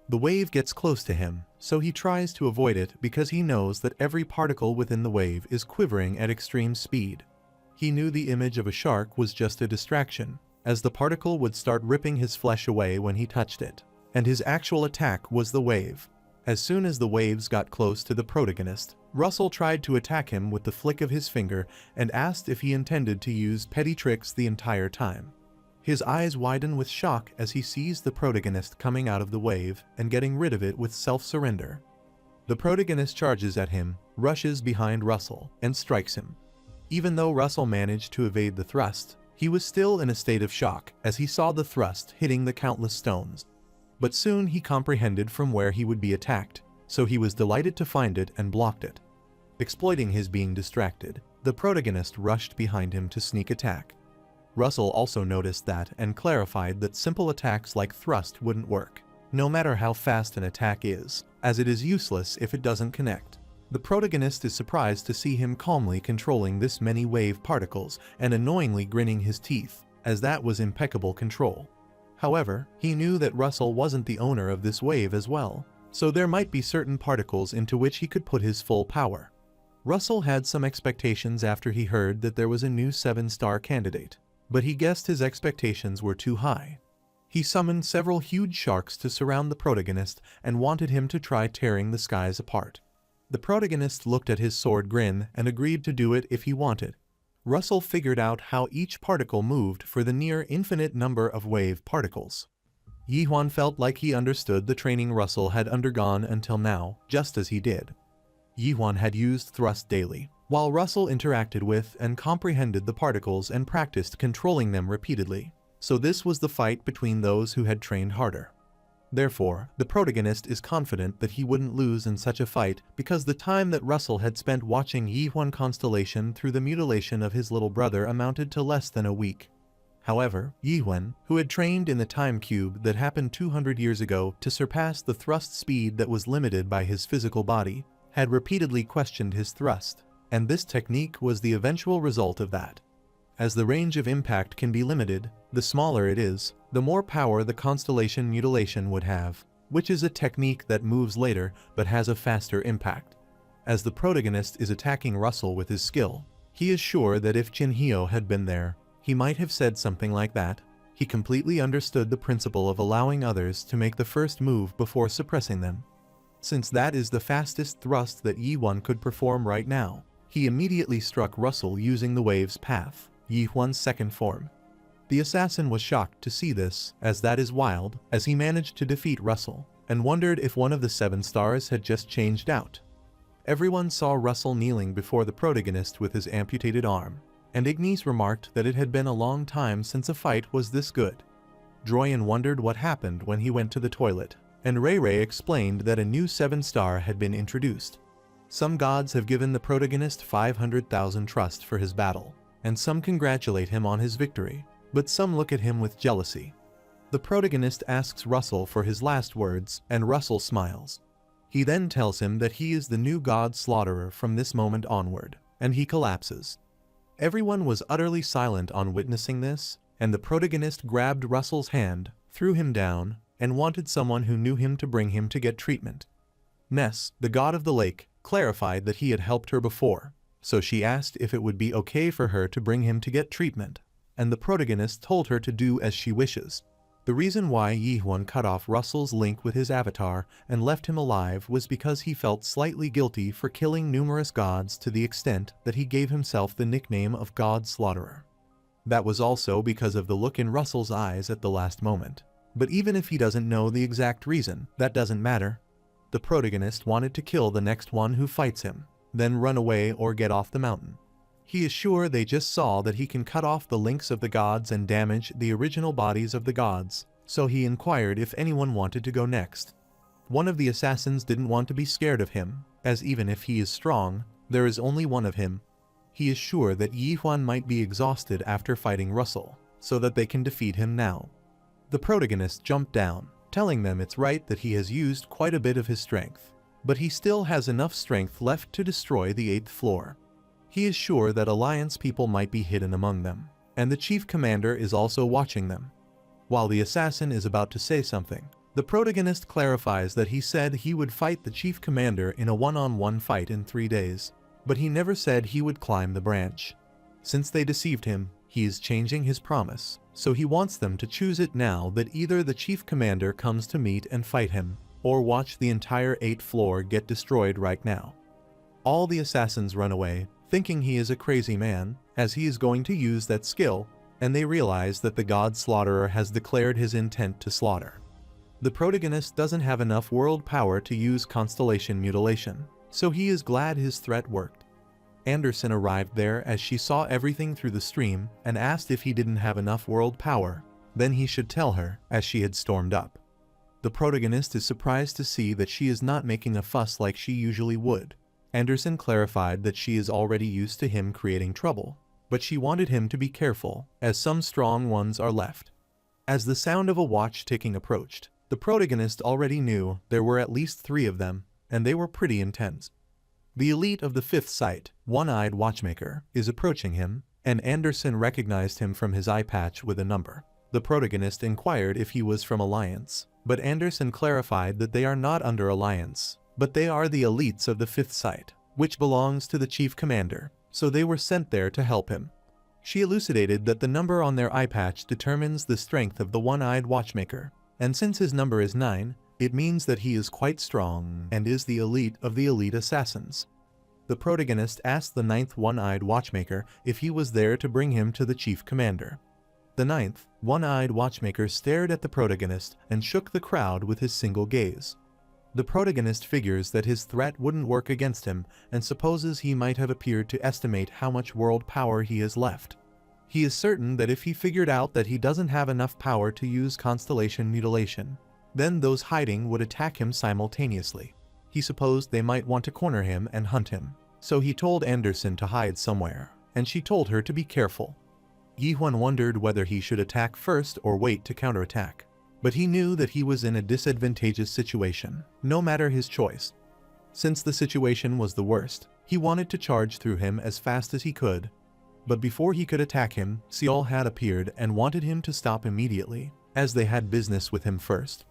Speaker 1: The wave gets close to him, so he tries to avoid it because he knows that every particle within the wave is quivering at extreme speed. He knew the image of a shark was just a distraction, as the particle would start ripping his flesh away when he touched it, and his actual attack was the wave. As soon as the waves got close to the protagonist, Russell tried to attack him with the flick of his finger and asked if he intended to use petty tricks the entire time. His eyes widen with shock as he sees the protagonist coming out of the wave and getting rid of it with self-surrender. The protagonist charges at him, rushes behind Russell, and strikes him. Even though Russell managed to evade the thrust, he was still in a state of shock as he saw the thrust hitting the countless stones. But soon he comprehended from where he would be attacked, so he was delighted to find it and blocked it. Exploiting his being distracted, the protagonist rushed behind him to sneak attack. Russell also noticed that and clarified that simple attacks like thrust wouldn't work, no matter how fast an attack is, as it is useless if it doesn't connect. The protagonist is surprised to see him calmly controlling this many wave particles and annoyingly grinning his teeth, as that was impeccable control. However, he knew that Russell wasn't the owner of this wave as well, so there might be certain particles into which he could put his full power. Russell had some expectations after he heard that there was a new 7-star candidate, but he guessed his expectations were too high. He summoned several huge sharks to surround the protagonist and wanted him to try tearing the skies apart. The protagonist looked at his sword grin and agreed to do it if he wanted. Russell figured out how each particle moved for the near infinite number of wave particles. Yi-Huan felt like he understood the training Russell had undergone until now, just as he did. Yi-Huan had used thrust daily, while Russell interacted with and comprehended the particles and practiced controlling them repeatedly, so this was the fight between those who had trained harder. Therefore, the protagonist is confident that he wouldn't lose in such a fight because the time that Russell had spent watching Yi-Huan constellation through the mutilation of his little brother amounted to less than a week. However, Yi-Huan, who had trained in the time cube that happened 200 years ago to surpass the thrust speed that was limited by his physical body, had repeatedly questioned his thrust, and this technique was the eventual result of that. As the range of impact can be limited, the smaller it is, the more power the constellation mutilation would have, which is a technique that moves later but has a faster impact. As the protagonist is attacking Russell with his skill, he is sure that if Jinhyo had been there, he might have said something like that. He completely understood the principle of allowing others to make the first move before suppressing them. Since that is the fastest thrust that Yi-Huan could perform right now, he immediately struck Russell using the wave's path, Yi-Huan's second form. The assassin was shocked to see this, as that is wild, as he managed to defeat Russell, and wondered if one of the 7 stars had just changed out. Everyone saw Russell kneeling before the protagonist with his amputated arm, and Ignis remarked that it had been a long time since a fight was this good. Droyan wondered what happened when he went to the toilet, and Ray Ray explained that a new 7-star had been introduced. Some gods have given the protagonist 500,000 trust for his battle, and some congratulate him on his victory, but some look at him with jealousy. The protagonist asks Russell for his last words, and Russell smiles. He then tells him that he is the new god slaughterer from this moment onward, and he collapses. Everyone was utterly silent on witnessing this, and the protagonist grabbed Russell's hand, threw him down, and wanted someone who knew him to bring him to get treatment. Ness, the god of the lake, clarified that he had helped her before, so she asked if it would be okay for her to bring him to get treatment, and the protagonist told her to do as she wishes. The reason why Yi-Huan cut off Russell's link with his avatar and left him alive was because he felt slightly guilty for killing numerous gods to the extent that he gave himself the nickname of God Slaughterer. That was also because of the look in Russell's eyes at the last moment. But even if he doesn't know the exact reason, that doesn't matter. The protagonist wanted to kill the next one who fights him, then run away or get off the mountain. He is sure they just saw that he can cut off the links of the gods and damage the original bodies of the gods, so he inquired if anyone wanted to go next. One of the assassins didn't want to be scared of him, as even if he is strong, there is only one of him. He is sure that Yi-Huan might be exhausted after fighting Russell, so that they can defeat him now. The protagonist jumped down, telling them it's right that he has used quite a bit of his strength, but he still has enough strength left to destroy the 8th floor. He is sure that Alliance people might be hidden among them, and the chief commander is also watching them. While the assassin is about to say something, the protagonist clarifies that he said he would fight the chief commander in a one-on-one fight in 3 days, but he never said he would climb the branch. Since they deceived him, he is changing his promise, so he wants them to choose it now that either the chief commander comes to meet and fight him, or watch the entire 8th floor get destroyed right now. All the assassins run away, thinking he is a crazy man, as he is going to use that skill, and they realize that the god slaughterer has declared his intent to slaughter. The protagonist doesn't have enough world power to use constellation mutilation, so he is glad his threat worked. Anderson arrived there as she saw everything through the stream and asked if he didn't have enough world power, then he should tell her, as she had stormed up. The protagonist is surprised to see that she is not making a fuss like she usually would. Anderson clarified that she is already used to him creating trouble, but she wanted him to be careful, as some strong ones are left. As the sound of a watch ticking approached, the protagonist already knew there were at least 3 of them, and they were pretty intense. The elite of the 5th site, One-Eyed Watchmaker, is approaching him, and Anderson recognized him from his eye patch with a number. The protagonist inquired if he was from Alliance, but Anderson clarified that they are not under Alliance, but they are the elites of the 5th site, which belongs to the chief commander, so they were sent there to help him. She elucidated that the number on their eye patch determines the strength of the One-Eyed Watchmaker, and since his number is 9, it means that he is quite strong and is the elite of the elite assassins. The protagonist asked the 9th One-Eyed Watchmaker if he was there to bring him to the chief commander. The 9th One-Eyed Watchmaker stared at the protagonist and shook the crowd with his single gaze. The protagonist figures that his threat wouldn't work against him and supposes he might have appeared to estimate how much world power he has left. He is certain that if he figured out that he doesn't have enough power to use constellation mutilation, then those hiding would attack him simultaneously. He supposed they might want to corner him and hunt him, so he told Anderson to hide somewhere, and she told her to be careful. Yi-Huan wondered whether he should attack first or wait to counterattack, but he knew that he was in a disadvantageous situation, no matter his choice. Since the situation was the worst, he wanted to charge through him as fast as he could. But before he could attack him, Seol had appeared and wanted him to stop immediately, as they had business with him first.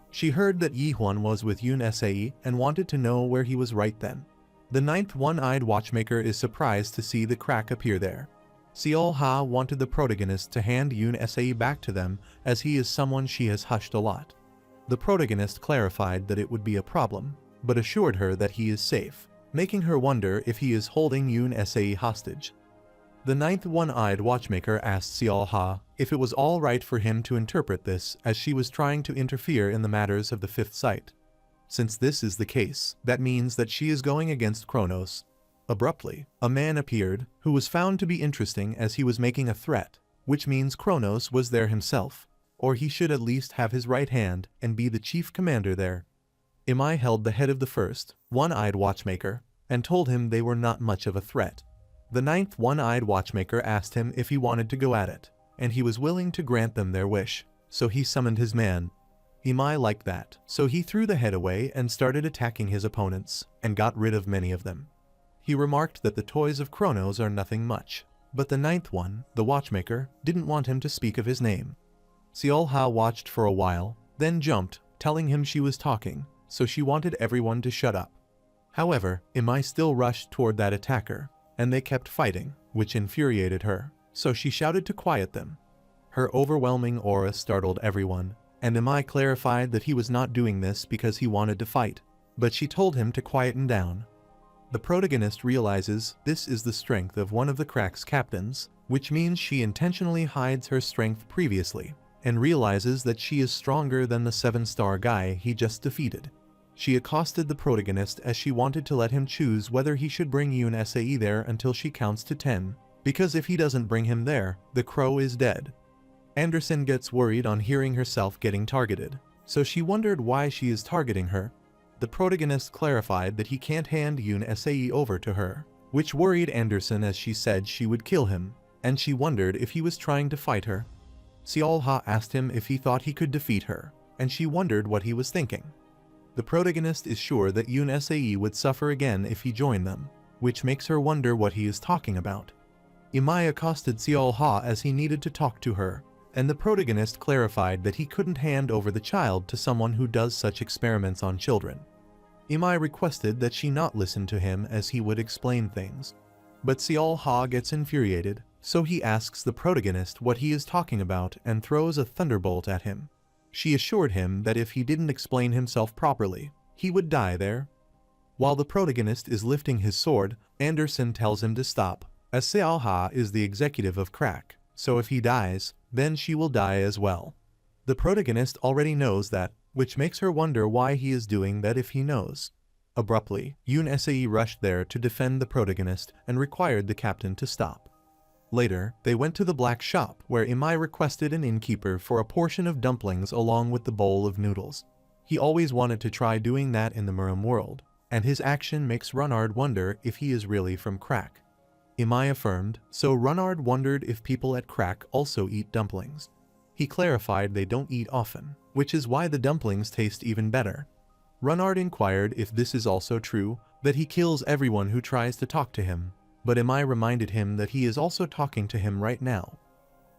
Speaker 1: She heard that Yi-Huan was with Yoon Sae and wanted to know where he was right then. The 9th One-Eyed Watchmaker is surprised to see the crack appear there. Seol Ha wanted the protagonist to hand Yoon Sae back to them, as he is someone she has hushed a lot. The protagonist clarified that it would be a problem, but assured her that he is safe, making her wonder if he is holding Yoon Sae hostage. The 9th One-Eyed Watchmaker asked Seol Ha if it was all right for him to interpret this, as she was trying to interfere in the matters of the 5th site. Since this is the case, that means that she is going against Kronos. Abruptly, a man appeared, who was found to be interesting as he was making a threat, which means Kronos was there himself, or he should at least have his right hand and be the chief commander there. Imai held the head of the 1st One-Eyed Watchmaker, and told him they were not much of a threat. The 9th One-Eyed Watchmaker asked him if he wanted to go at it, and he was willing to grant them their wish, so he summoned his man. Imai liked that, so he threw the head away and started attacking his opponents, and got rid of many of them. He remarked that the toys of Kronos are nothing much, but the 9th one, the watchmaker, didn't want him to speak of his name. Seol Ha watched for a while, then jumped, telling him she was talking, so she wanted everyone to shut up. However, Imai still rushed toward that attacker, and they kept fighting, which infuriated her, so she shouted to quiet them. Her overwhelming aura startled everyone, and Imai clarified that he was not doing this because he wanted to fight, but she told him to quieten down. The protagonist realizes this is the strength of one of the crack's captains, which means she intentionally hides her strength previously, and realizes that she is stronger than the 7-star guy he just defeated. She accosted the protagonist as she wanted to let him choose whether he should bring Yoon Sae there until she counts to 10, because if he doesn't bring him there, the crow is dead. Anderson gets worried on hearing herself getting targeted, so she wondered why she is targeting her. The protagonist clarified that he can't hand Yoon Sae over to her, which worried Anderson as she said she would kill him, and she wondered if he was trying to fight her. Seol Ha asked him if he thought he could defeat her, and she wondered what he was thinking. The protagonist is sure that Yoon Sae would suffer again if he joined them, which makes her wonder what he is talking about. Imai accosted Seol Ha as he needed to talk to her, and the protagonist clarified that he couldn't hand over the child to someone who does such experiments on children. Imai requested that she not listen to him as he would explain things. But Seol Ha gets infuriated, so he asks the protagonist what he is talking about and throws a thunderbolt at him. She assured him that if he didn't explain himself properly, he would die there. While the protagonist is lifting his sword, Anderson tells him to stop, as Seol Ha is the executive of Crack, so if he dies, then she will die as well. The protagonist already knows that, which makes her wonder why he is doing that if he knows. Abruptly, Yoon Sae rushed there to defend the protagonist and required the captain to stop. Later, they went to the black shop where Imai requested an innkeeper for a portion of dumplings along with the bowl of noodles. He always wanted to try doing that in the Murim world, and his action makes Runard wonder if he is really from Crack. Imai affirmed, so Runard wondered if people at Crack also eat dumplings. He clarified they don't eat often, which is why the dumplings taste even better. Runard inquired if this is also true, that he kills everyone who tries to talk to him, but Imai reminded him that he is also talking to him right now.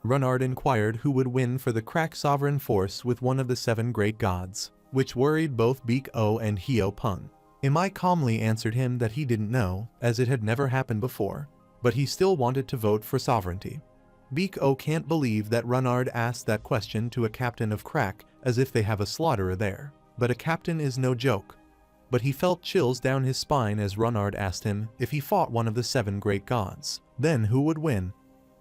Speaker 1: Runard inquired who would win for the Crack sovereign force with one of the 7 great gods, which worried both Beek-O and Hyo-Pung. Imai calmly answered him that he didn't know, as it had never happened before, but he still wanted to vote for sovereignty. Beek-O can't believe that Runard asked that question to a captain of Crack as if they have a slaughterer there, but a captain is no joke. But he felt chills down his spine as Runard asked him if he fought one of the 7 great gods, then who would win?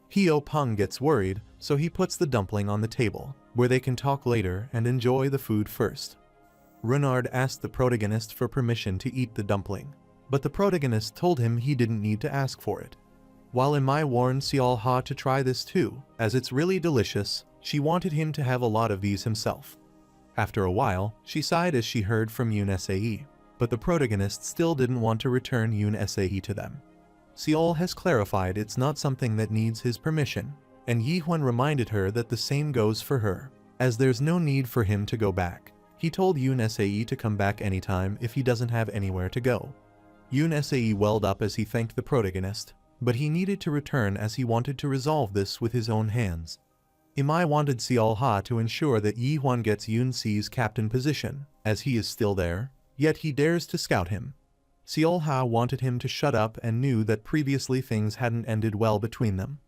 Speaker 1: Hyo-Pung gets worried, so he puts the dumpling on the table, where they can talk later and enjoy the food first. Runard asked the protagonist for permission to eat the dumpling, but the protagonist told him he didn't need to ask for it. While Imai warned Seol Ha to try this too, as it's really delicious, she wanted him to have a lot of these himself. After a while, she sighed as she heard from Yoon Sae, but the protagonist still didn't want to return Yoon Sae to them. Seol has clarified it's not something that needs his permission, and Yi-hwan reminded her that the same goes for her, as there's no need for him to go back. He told Yoon Sae to come back anytime if he doesn't have anywhere to go. Yoon Sae welled up as he thanked the protagonist, but he needed to return as he wanted to resolve this with his own hands. Imai wanted Seol Ha to ensure that Yi-hwan gets Yoon Se's captain position, as he is still there, yet he dares to scout him. Seol Ha wanted him to shut up and knew that previously things hadn't ended well between them.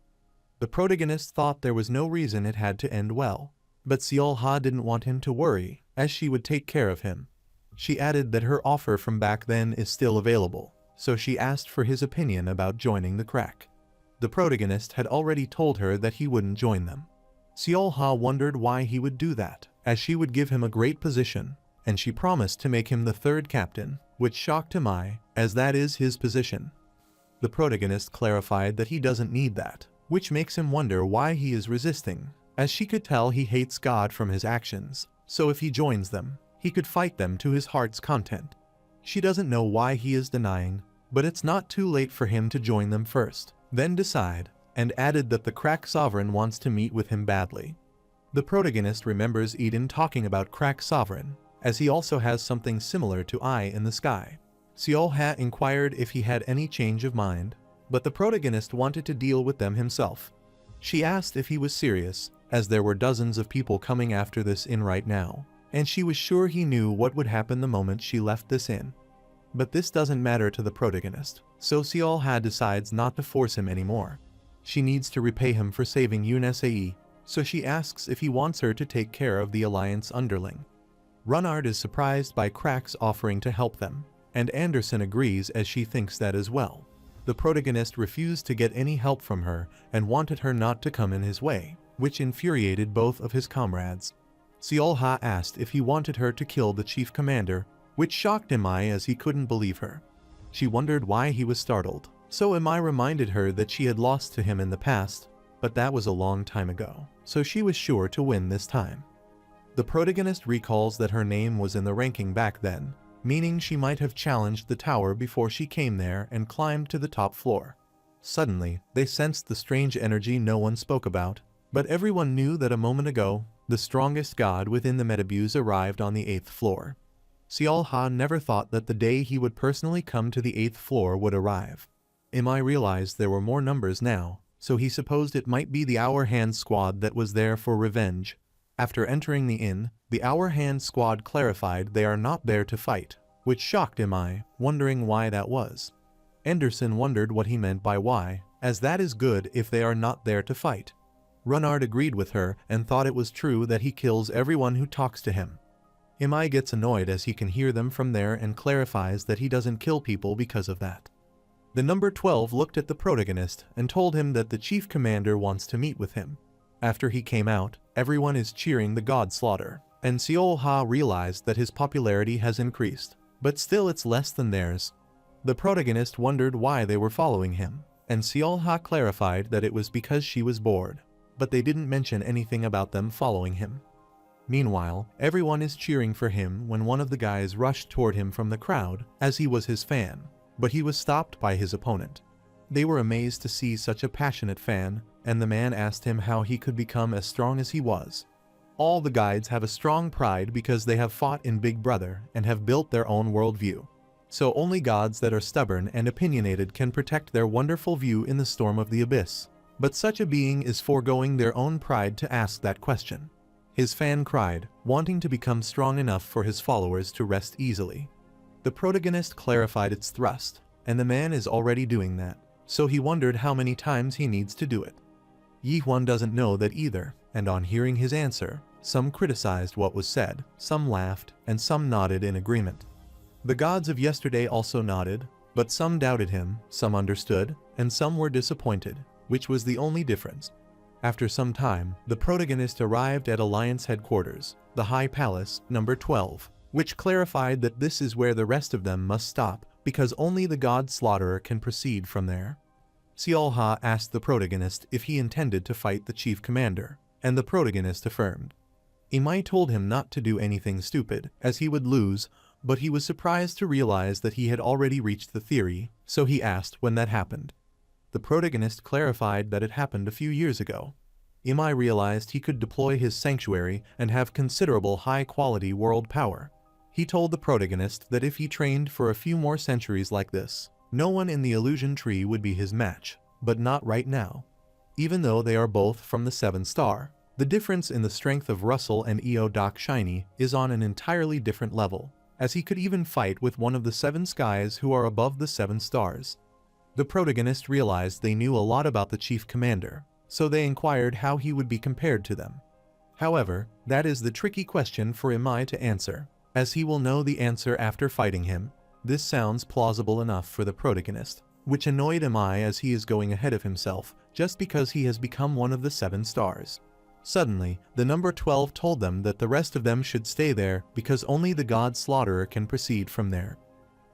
Speaker 1: The protagonist thought there was no reason it had to end well, but Seol Ha didn't want him to worry, as she would take care of him. She added that her offer from back then is still available, so she asked for his opinion about joining the Crack. The protagonist had already told her that he wouldn't join them. Seol Ha wondered why he would do that, as she would give him a great position, and she promised to make him the 3rd captain, which shocked Imai, as that is his position. The protagonist clarified that he doesn't need that, which makes him wonder why he is resisting, as she could tell he hates God from his actions, so if he joins them, he could fight them to his heart's content. She doesn't know why he is denying, but it's not too late for him to join them first, then decide, and added that the Crack sovereign wants to meet with him badly. The protagonist remembers DIDN talking about Crack sovereign, as he also has something similar to Eye in the Sky. Seol Ha inquired if he had any change of mind, but the protagonist wanted to deal with them himself. She asked if he was serious, as there were dozens of people coming after this inn right now, and she was sure he knew what would happen the moment she left this inn. But this doesn't matter to the protagonist, so Seol Ha decides not to force him anymore. She needs to repay him for saving Yoon Sae, so she asks if he wants her to take care of the Alliance underling. Runard is surprised by Crack's offering to help them, and Anderson agrees as she thinks that as well. The protagonist refused to get any help from her and wanted her not to come in his way, which infuriated both of his comrades. Seol Ha asked if he wanted her to kill the chief commander, which shocked Imai as he couldn't believe her. She wondered why he was startled, so Imai reminded her that she had lost to him in the past, but that was a long time ago, so she was sure to win this time. The protagonist recalls that her name was in the ranking back then, meaning she might have challenged the tower before she came there and climbed to the top floor. Suddenly, they sensed the strange energy no one spoke about, but everyone knew that a moment ago, The strongest god within the Metabuse arrived on the 8th floor. Seol-ha never thought that the day he would personally come to the 8th floor would arrive. Imai realized there were more numbers now, so he supposed it might be the Hour Hand squad that was there for revenge. After entering the inn, the Hour Hand squad clarified they are not there to fight, which shocked Imai, wondering why that was. Anderson wondered what he meant by why, as that is good if they are not there to fight. Runnard agreed with her and thought it was true that he kills everyone who talks to him. Imai gets annoyed as he can hear them from there and clarifies that he doesn't kill people because of that. The number 12 looked at the protagonist and told him that the chief commander wants to meet with him. After he came out, everyone is cheering the god Slaughter, and Seol-ha realized that his popularity has increased, but still it's less than theirs. The protagonist wondered why they were following him, and Seol-ha clarified that it was because she was bored, but they didn't mention anything about them following him. Meanwhile, everyone is cheering for him when one of the guys rushed toward him from the crowd, as he was his fan, but he was stopped by his opponent. They were amazed to see such a passionate fan, and the man asked him how he could become as strong as he was. All the guides have a strong pride because they have fought in Big Brother and have built their own worldview. So only gods that are stubborn and opinionated can protect their wonderful view in the storm of the abyss. But such a being is foregoing their own pride to ask that question. His fan cried, wanting to become strong enough for his followers to rest easily. The protagonist clarified its thrust, and the man is already doing that, so he wondered how many times he needs to do it. Yi-hwan doesn't know that either, and on hearing his answer, some criticized what was said, some laughed, and some nodded in agreement. The gods of yesterday also nodded, but some doubted him, some understood, and some were disappointed, which was the only difference. After some time, the protagonist arrived at Alliance headquarters, the High Palace, number 12, which clarified that this is where the rest of them must stop, because only the god Slaughterer can proceed from there. Seol-ha asked the protagonist if he intended to fight the chief commander, and the protagonist affirmed. Imai told him not to do anything stupid, as he would lose, but he was surprised to realize that he had already reached the theory, so he asked when that happened. The protagonist clarified that it happened a few years ago. Imai realized he could deploy his sanctuary and have considerable high-quality world power. He told the protagonist that if he trained for a few more centuries like this, no one in the illusion tree would be his match, but not right now. Even though they are both from the 7 star, the difference in the strength of Russell and Doc Shiny is on an entirely different level, as he could even fight with one of the 7 skies who are above the 7 stars. The protagonist realized they knew a lot about the chief commander, so they inquired how he would be compared to them. However, that is the tricky question for Imai to answer, as he will know the answer after fighting him. This sounds plausible enough for the protagonist, which annoyed Imai as he is going ahead of himself just because he has become one of the 7 stars. Suddenly, the number 12 told them that the rest of them should stay there because only the god Slaughterer can proceed from there.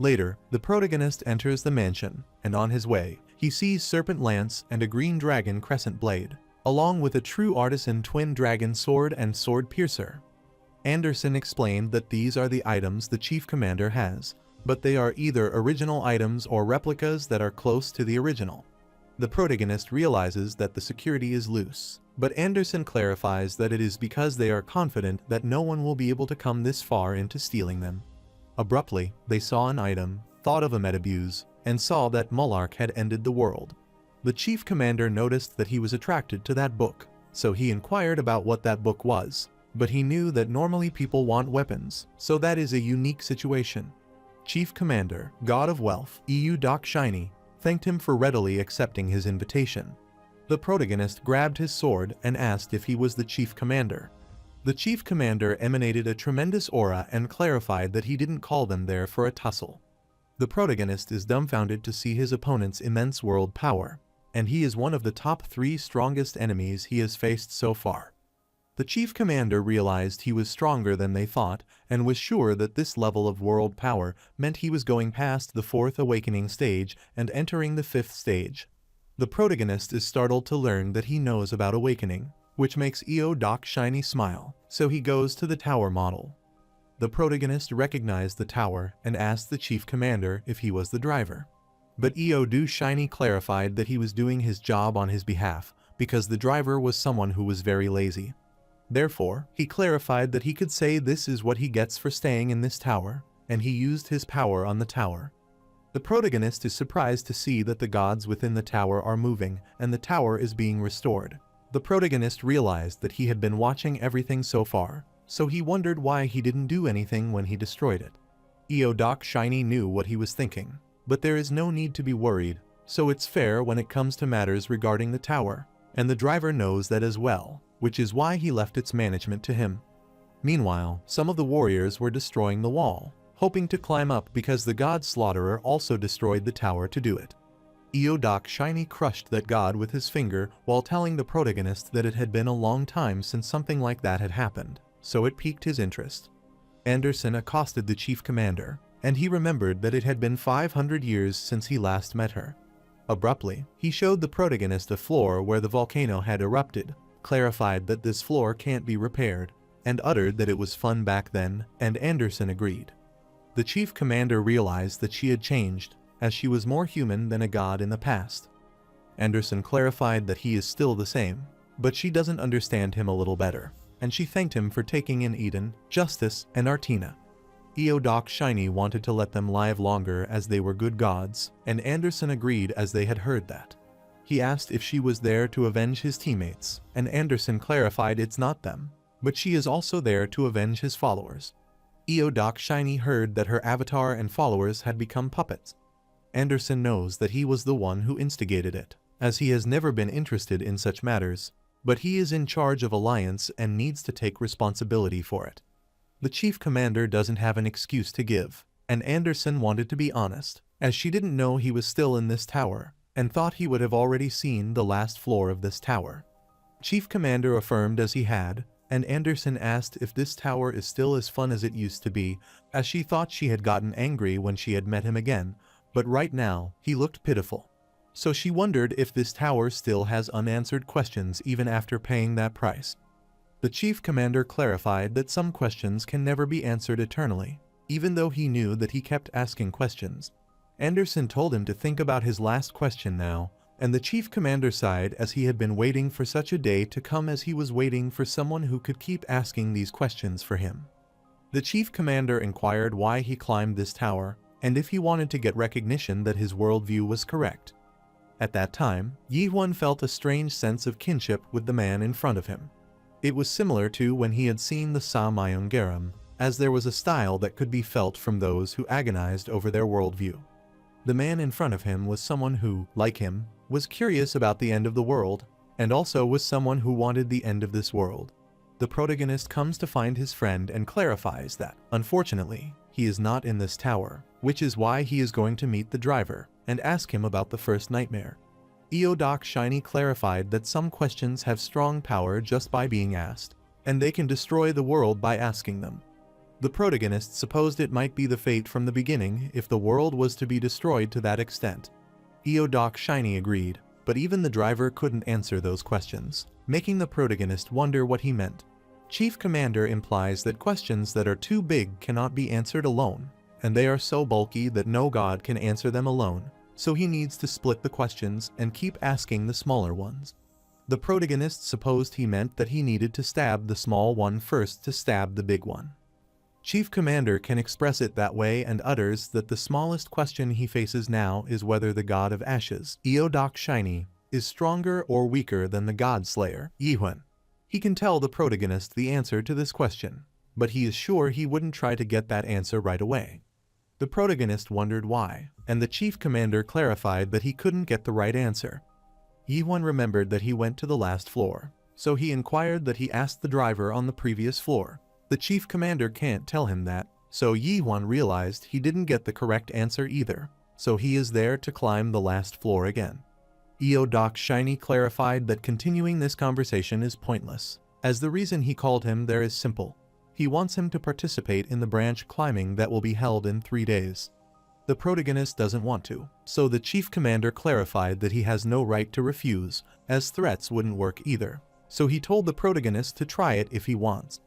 Speaker 1: Later, the protagonist enters the mansion, and on his way, he sees Serpent Lance and a green dragon crescent blade, along with a true artisan twin dragon sword and sword piercer. Anderson explained that these are the items the chief commander has, but they are either original items or replicas that are close to the original. The protagonist realizes that the security is loose, but Anderson clarifies that it is because they are confident that no one will be able to come this far into stealing them. Abruptly, they saw an item, thought of a Metabuse, and saw that Mullark had ended the world. The chief commander noticed that he was attracted to that book, so he inquired about what that book was, but he knew that normally people want weapons, so that is a unique situation. Chief Commander, God of Wealth, Doc Shiny, thanked him for readily accepting his invitation. The protagonist grabbed his sword and asked if he was the chief commander. The chief commander emanated a tremendous aura and clarified that he didn't call them there for a tussle. The protagonist is dumbfounded to see his opponent's immense world power, and he is one of the top 3 strongest enemies he has faced so far. The chief commander realized he was stronger than they thought and was sure that this level of world power meant he was going past the 4th awakening stage and entering the 5th stage. The protagonist is startled to learn that he knows about awakening, which makes Doc Shiny smile, so he goes to the tower model. The protagonist recognized the tower and asked the chief commander if he was the driver. But Doc Shiny clarified that he was doing his job on his behalf because the driver was someone who was very lazy. Therefore, he clarified that he could say this is what he gets for staying in this tower, and he used his power on the tower. The protagonist is surprised to see that the gods within the tower are moving and the tower is being restored. The protagonist realized that he had been watching everything so far, so he wondered why he didn't do anything when he destroyed it. Doc Shiny knew what he was thinking, but there is no need to be worried, so it's fair when it comes to matters regarding the tower, and the driver knows that as well, which is why he left its management to him. Meanwhile, some of the warriors were destroying the wall, hoping to climb up because the god Slaughterer also destroyed the tower to do it. Doc Shiny crushed that god with his finger while telling the protagonist that it had been a long time since something like that had happened, so it piqued his interest. Anderson accosted the chief commander, and he remembered that it had been 500 years since he last met her. Abruptly, he showed the protagonist a floor where the volcano had erupted, clarified that this floor can't be repaired, and uttered that it was fun back then, and Anderson agreed. The chief commander realized that she had changed, as she was more human than a god in the past. Anderson clarified that he is still the same, but she doesn't understand him a little better, and she thanked him for taking in Eden, Justice, and Artina. Doc Shiny wanted to let them live longer as they were good gods, and Anderson agreed as they had heard that. He asked if she was there to avenge his teammates, and Anderson clarified it's not them, but she is also there to avenge his followers. Doc Shiny heard that her avatar and followers had become puppets. Anderson knows that he was the one who instigated it, as he has never been interested in such matters, but he is in charge of Alliance and needs to take responsibility for it. The chief commander doesn't have an excuse to give, and Anderson wanted to be honest, as she didn't know he was still in this tower, and thought he would have already seen the last floor of this tower. Chief Commander affirmed as he had, and Anderson asked if this tower is still as fun as it used to be, as she thought she had gotten angry when she had met him again, but right now, he looked pitiful. So she wondered if this tower still has unanswered questions even after paying that price. The Chief Commander clarified that some questions can never be answered eternally, even though he knew that he kept asking questions. Anderson told him to think about his last question now, and the Chief Commander sighed as he had been waiting for such a day to come as he was waiting for someone who could keep asking these questions for him. The Chief Commander inquired why he climbed this tower, and if he wanted to get recognition that his worldview was correct. At that time, Yi-Huan felt a strange sense of kinship with the man in front of him. It was similar to when he had seen the Sa Myung-Garam, as there was a style that could be felt from those who agonized over their worldview. The man in front of him was someone who, like him, was curious about the end of the world, and also was someone who wanted the end of this world. The protagonist comes to find his friend and clarifies that, unfortunately, he is not in this tower, which is why he is going to meet the driver, and ask him about the first nightmare. Doc Shiny clarified that some questions have strong power just by being asked, and they can destroy the world by asking them. The protagonist supposed it might be the fate from the beginning if the world was to be destroyed to that extent. Doc Shiny agreed, but even the driver couldn't answer those questions, making the protagonist wonder what he meant. Chief Commander implies that questions that are too big cannot be answered alone, and they are so bulky that no god can answer them alone, so he needs to split the questions and keep asking the smaller ones. The protagonist supposed he meant that he needed to stab the small one first to stab the big one. Chief Commander can express it that way and utters that the smallest question he faces now is whether the god of ashes, Doc Shiny, is stronger or weaker than the god slayer, Yi-Huan. He can tell the protagonist the answer to this question, but he is sure he wouldn't try to get that answer right away. The protagonist wondered why, and the Chief Commander clarified that he couldn't get the right answer. Yi-Huan remembered that he went to the last floor, so he inquired that he asked the driver on the previous floor. The Chief Commander can't tell him that, so Yi-Huan realized he didn't get the correct answer either, so he is there to climb the last floor again. Doc Shiny clarified that continuing this conversation is pointless, as the reason he called him there is simple. He wants him to participate in the branch climbing that will be held in 3 days. The protagonist doesn't want to, so the Chief Commander clarified that he has no right to refuse, as threats wouldn't work either, so he told the protagonist to try it if he wants.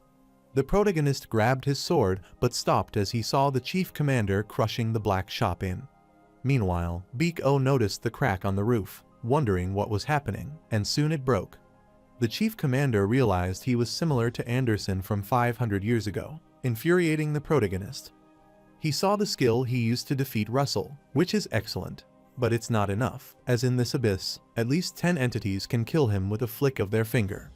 Speaker 1: The protagonist grabbed his sword but stopped as he saw the Chief Commander crushing the black shop in. Meanwhile, Beak-O noticed the crack on the roof, wondering what was happening, and soon it broke. The chief commander realized he was similar to Anderson from 500 years ago, infuriating the protagonist. He saw the skill he used to defeat Russell, which is excellent, but it's not enough, as in this abyss, at least 10 entities can kill him with a flick of their finger.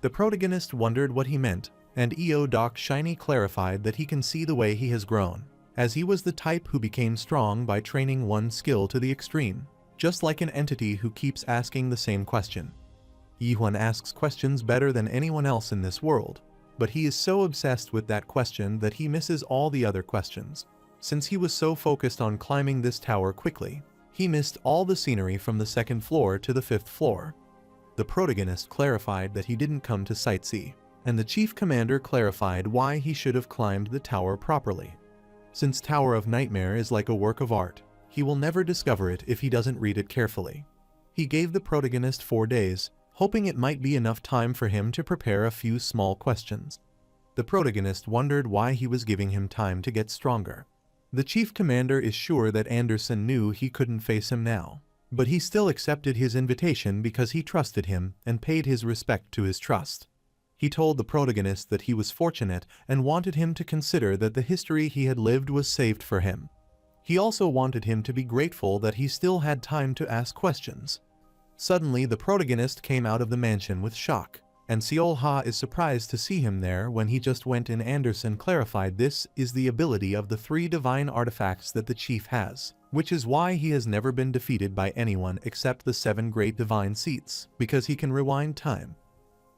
Speaker 1: The protagonist wondered what he meant, and Doc Shiny clarified that he can see the way he has grown, as he was the type who became strong by training one skill to the extreme, just like an entity who keeps asking the same question. Yi-Huan asks questions better than anyone else in this world, but he is so obsessed with that question that he misses all the other questions. Since he was so focused on climbing this tower quickly, he missed all the scenery from the 2nd floor to the 5th floor. The protagonist clarified that he didn't come to sightsee, and the chief commander clarified why he should have climbed the tower properly. Since Tower of Nightmare is like a work of art, he will never discover it if he doesn't read it carefully. He gave the protagonist 4 days, hoping it might be enough time for him to prepare a few small questions. The protagonist wondered why he was giving him time to get stronger. The chief commander is sure that Anderson knew he couldn't face him now, but he still accepted his invitation because he trusted him and paid his respect to his trust. He told the protagonist that he was fortunate and wanted him to consider that the history he had lived was saved for him. He also wanted him to be grateful that he still had time to ask questions. Suddenly, the protagonist came out of the mansion with shock, and Seol Ha is surprised to see him there when he just went in. Anderson clarified this is the ability of the 3 divine artifacts that the chief has, which is why he has never been defeated by anyone except the 7 great divine seats, because he can rewind time.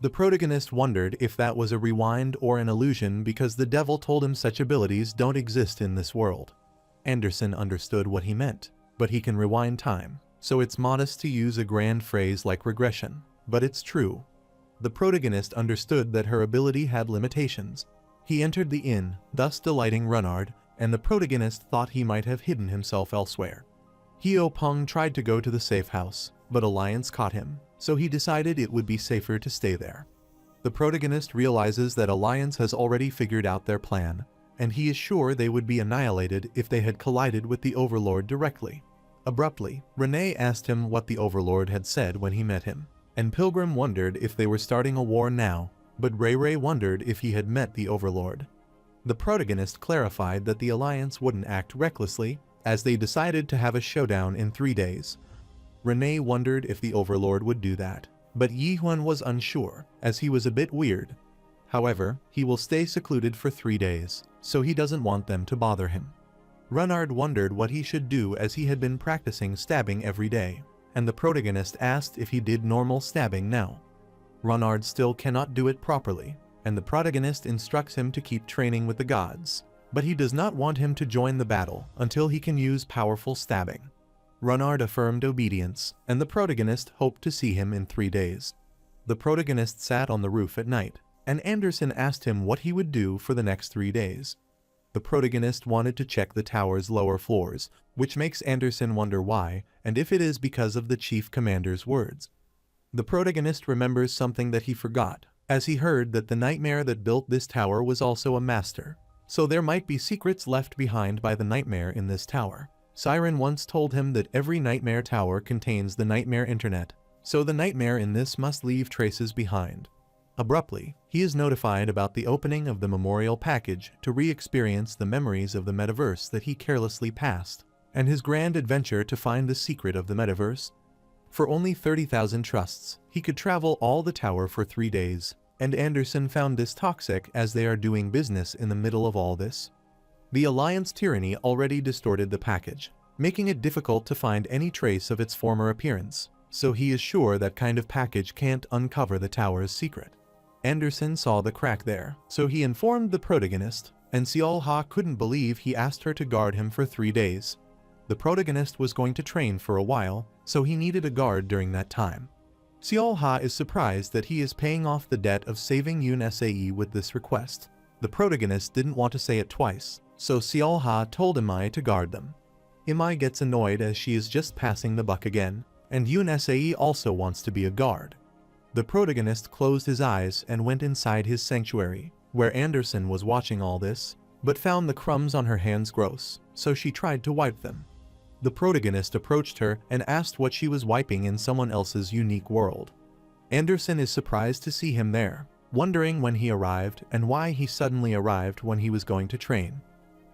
Speaker 1: The protagonist wondered if that was a rewind or an illusion because the devil told him such abilities don't exist in this world. Anderson understood what he meant, but he can rewind time, so it's modest to use a grand phrase like regression, but it's true. The protagonist understood that her ability had limitations. He entered the inn, thus delighting Renard, and the protagonist thought he might have hidden himself elsewhere. Heo Peng tried to go to the safe house, but Alliance caught him, so he decided it would be safer to stay there. The protagonist realizes that Alliance has already figured out their plan, and he is sure they would be annihilated if they had collided with the Overlord directly. Abruptly, Renee asked him what the Overlord had said when he met him, and Pilgrim wondered if they were starting a war now, but Ray Ray wondered if he had met the Overlord. The protagonist clarified that the Alliance wouldn't act recklessly, as they decided to have a showdown in 3 days. Renee wondered if the Overlord would do that, but Yi-Huan was unsure, as he was a bit weird. However, he will stay secluded for 3 days, so he doesn't want them to bother him. Renard wondered what he should do as he had been practicing stabbing every day, and the protagonist asked if he did normal stabbing now. Renard still cannot do it properly, and the protagonist instructs him to keep training with the gods, but he does not want him to join the battle until he can use powerful stabbing. Renard affirmed obedience, and the protagonist hoped to see him in 3 days. The protagonist sat on the roof at night, and Anderson asked him what he would do for the next 3 days. The protagonist wanted to check the tower's lower floors, which makes Anderson wonder why, and if it is because of the chief commander's words. The protagonist remembers something that he forgot, as he heard that the nightmare that built this tower was also a master, so there might be secrets left behind by the nightmare in this tower. Siren once told him that every nightmare tower contains the nightmare internet, so the nightmare in this must leave traces behind. Abruptly, he is notified about the opening of the memorial package to re-experience the memories of the metaverse that he carelessly passed, and his grand adventure to find the secret of the metaverse. For only 30,000 trusts, he could travel all the tower for 3 days, and Anderson found this toxic as they are doing business in the middle of all this. The Alliance tyranny already distorted the package, making it difficult to find any trace of its former appearance, so he is sure that kind of package can't uncover the tower's secret. Anderson saw the crack there, so he informed the protagonist, and Seol Ha couldn't believe he asked her to guard him for 3 days. The protagonist was going to train for a while, so he needed a guard during that time. Seol Ha is surprised that he is paying off the debt of saving Yoon Sae with this request. The protagonist didn't want to say it twice, so Seol Ha told Imai to guard them. Imai gets annoyed as she is just passing the buck again, and Yoon Sae also wants to be a guard. The protagonist closed his eyes and went inside his sanctuary, where Anderson was watching all this, but found the crumbs on her hands gross, so she tried to wipe them. The protagonist approached her and asked what she was wiping in someone else's unique world. Anderson is surprised to see him there, wondering when he arrived and why he suddenly arrived when he was going to train.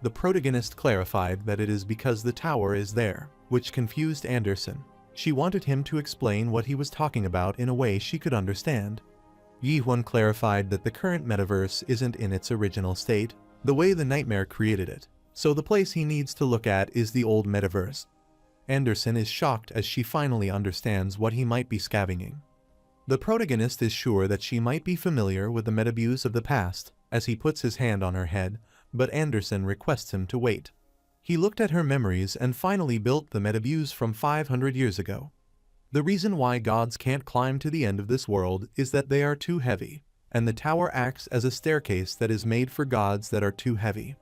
Speaker 1: The protagonist clarified that it is because the tower is there, which confused Anderson. She wanted him to explain what he was talking about in a way she could understand. Yi-Hwan clarified that the current metaverse isn't in its original state, the way the nightmare created it, so the place he needs to look at is the old metaverse. Anderson is shocked as she finally understands what he might be scavenging. The protagonist is sure that she might be familiar with the metabuse of the past, as he puts his hand on her head, but Anderson requests him to wait. He looked at her memories and finally built the metabuse from 500 years ago. The reason why gods can't climb to the end of this world is that they are too heavy, and the tower acts as a staircase that is made for gods that are too heavy.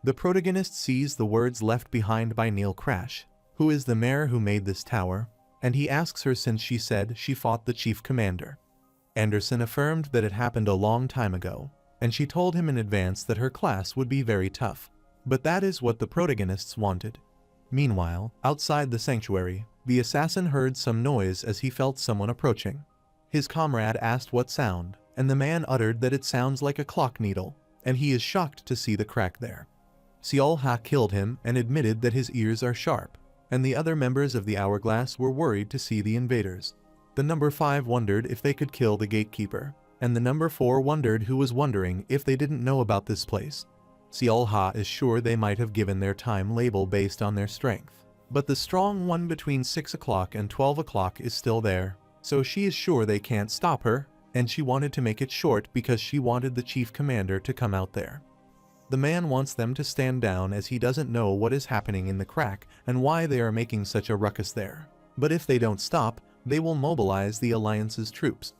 Speaker 1: The protagonist sees the words left behind by Neil Crash, who is the mayor who made this tower, and he asks her since she said she fought the chief commander. Anderson affirmed that it happened a long time ago, and she told him in advance that her class would be very tough. But that is what the protagonists wanted. Meanwhile, outside the sanctuary, the assassin heard some noise as he felt someone approaching. His comrade asked what sound, and the man uttered that it sounds like a clock needle, and he is shocked to see the crack there. Seol-ha killed him and admitted that his ears are sharp, and the other members of the Hourglass were worried to see the invaders. The number 5 wondered if they could kill the gatekeeper, and the number 4 wondered who was wondering if they didn't know about this place. Seol-ha is sure they might have given their time label based on their strength, but the strong one between 6 o'clock and 12 o'clock is still there, so she is sure they can't stop her, and she wanted to make it short because she wanted the chief commander to come out there. The man wants them to stand down as he doesn't know what is happening in the crack and why they are making such a ruckus there, but if they don't stop, they will mobilize the Alliance's troops.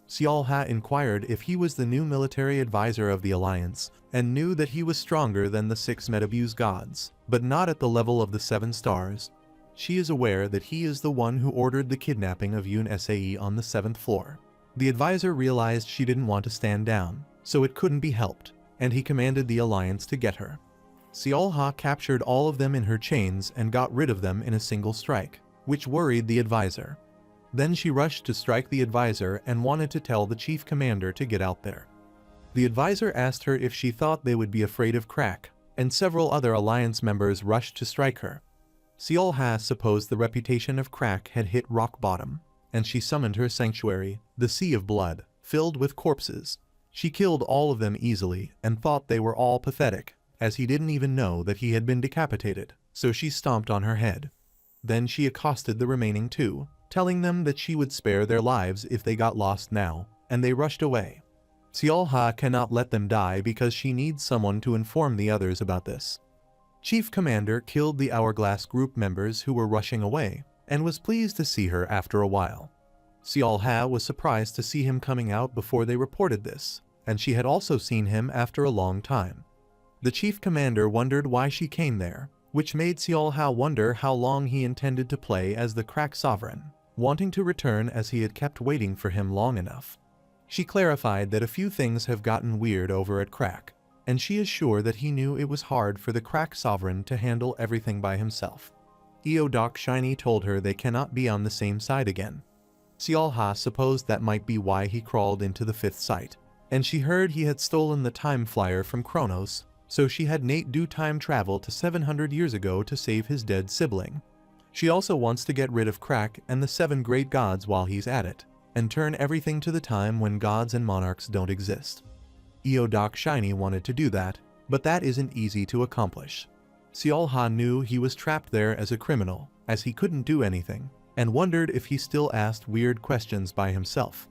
Speaker 1: Seol-ha inquired if he was the new military advisor of the Alliance, and knew that he was stronger than the 6 metabuse gods, but not at the level of the 7 stars. She is aware that he is the one who ordered the kidnapping of Yoon Sae on the 7th floor. The advisor realized she didn't want to stand down, so it couldn't be helped, and he commanded the Alliance to get her. Seol-ha captured all of them in her chains and got rid of them in a single strike, which worried the advisor. Then she rushed to strike the advisor and wanted to tell the chief commander to get out there. The advisor asked her if she thought they would be afraid of crack, and several other Alliance members rushed to strike her. Seol-ha supposed the reputation of crack had hit rock bottom, and she summoned her sanctuary, the Sea of Blood, filled with corpses. She killed all of them easily and thought they were all pathetic, as he didn't even know that he had been decapitated, so she stomped on her head. Then she accosted the remaining 2, telling them that she would spare their lives if they got lost now, and they rushed away. Seol-ha cannot let them die because she needs someone to inform the others about this. Chief Commander killed the Hourglass group members who were rushing away, and was pleased to see her after a while. Seol-ha was surprised to see him coming out before they reported this, and she had also seen him after a long time. The Chief Commander wondered why she came there, which made Seol-ha wonder how long he intended to play as the Crack Sovereign, wanting to return as he had kept waiting for him long enough. She clarified that a few things have gotten weird over at Crack, and she is sure that he knew it was hard for the Crack Sovereign to handle everything by himself. Doc Shiny told her they cannot be on the same side again. Seol-ha supposed that might be why he crawled into the 5th site, and she heard he had stolen the time flyer from Kronos, so she had Nate do time travel to 700 years ago to save his dead sibling. She also wants to get rid of Crack and the 7 great gods while he's at it, and turn everything to the time when gods and monarchs don't exist. Doc Shiny wanted to do that, but that isn't easy to accomplish. Seol-ha knew he was trapped there as a criminal, as he couldn't do anything, and wondered if he still asked weird questions by himself.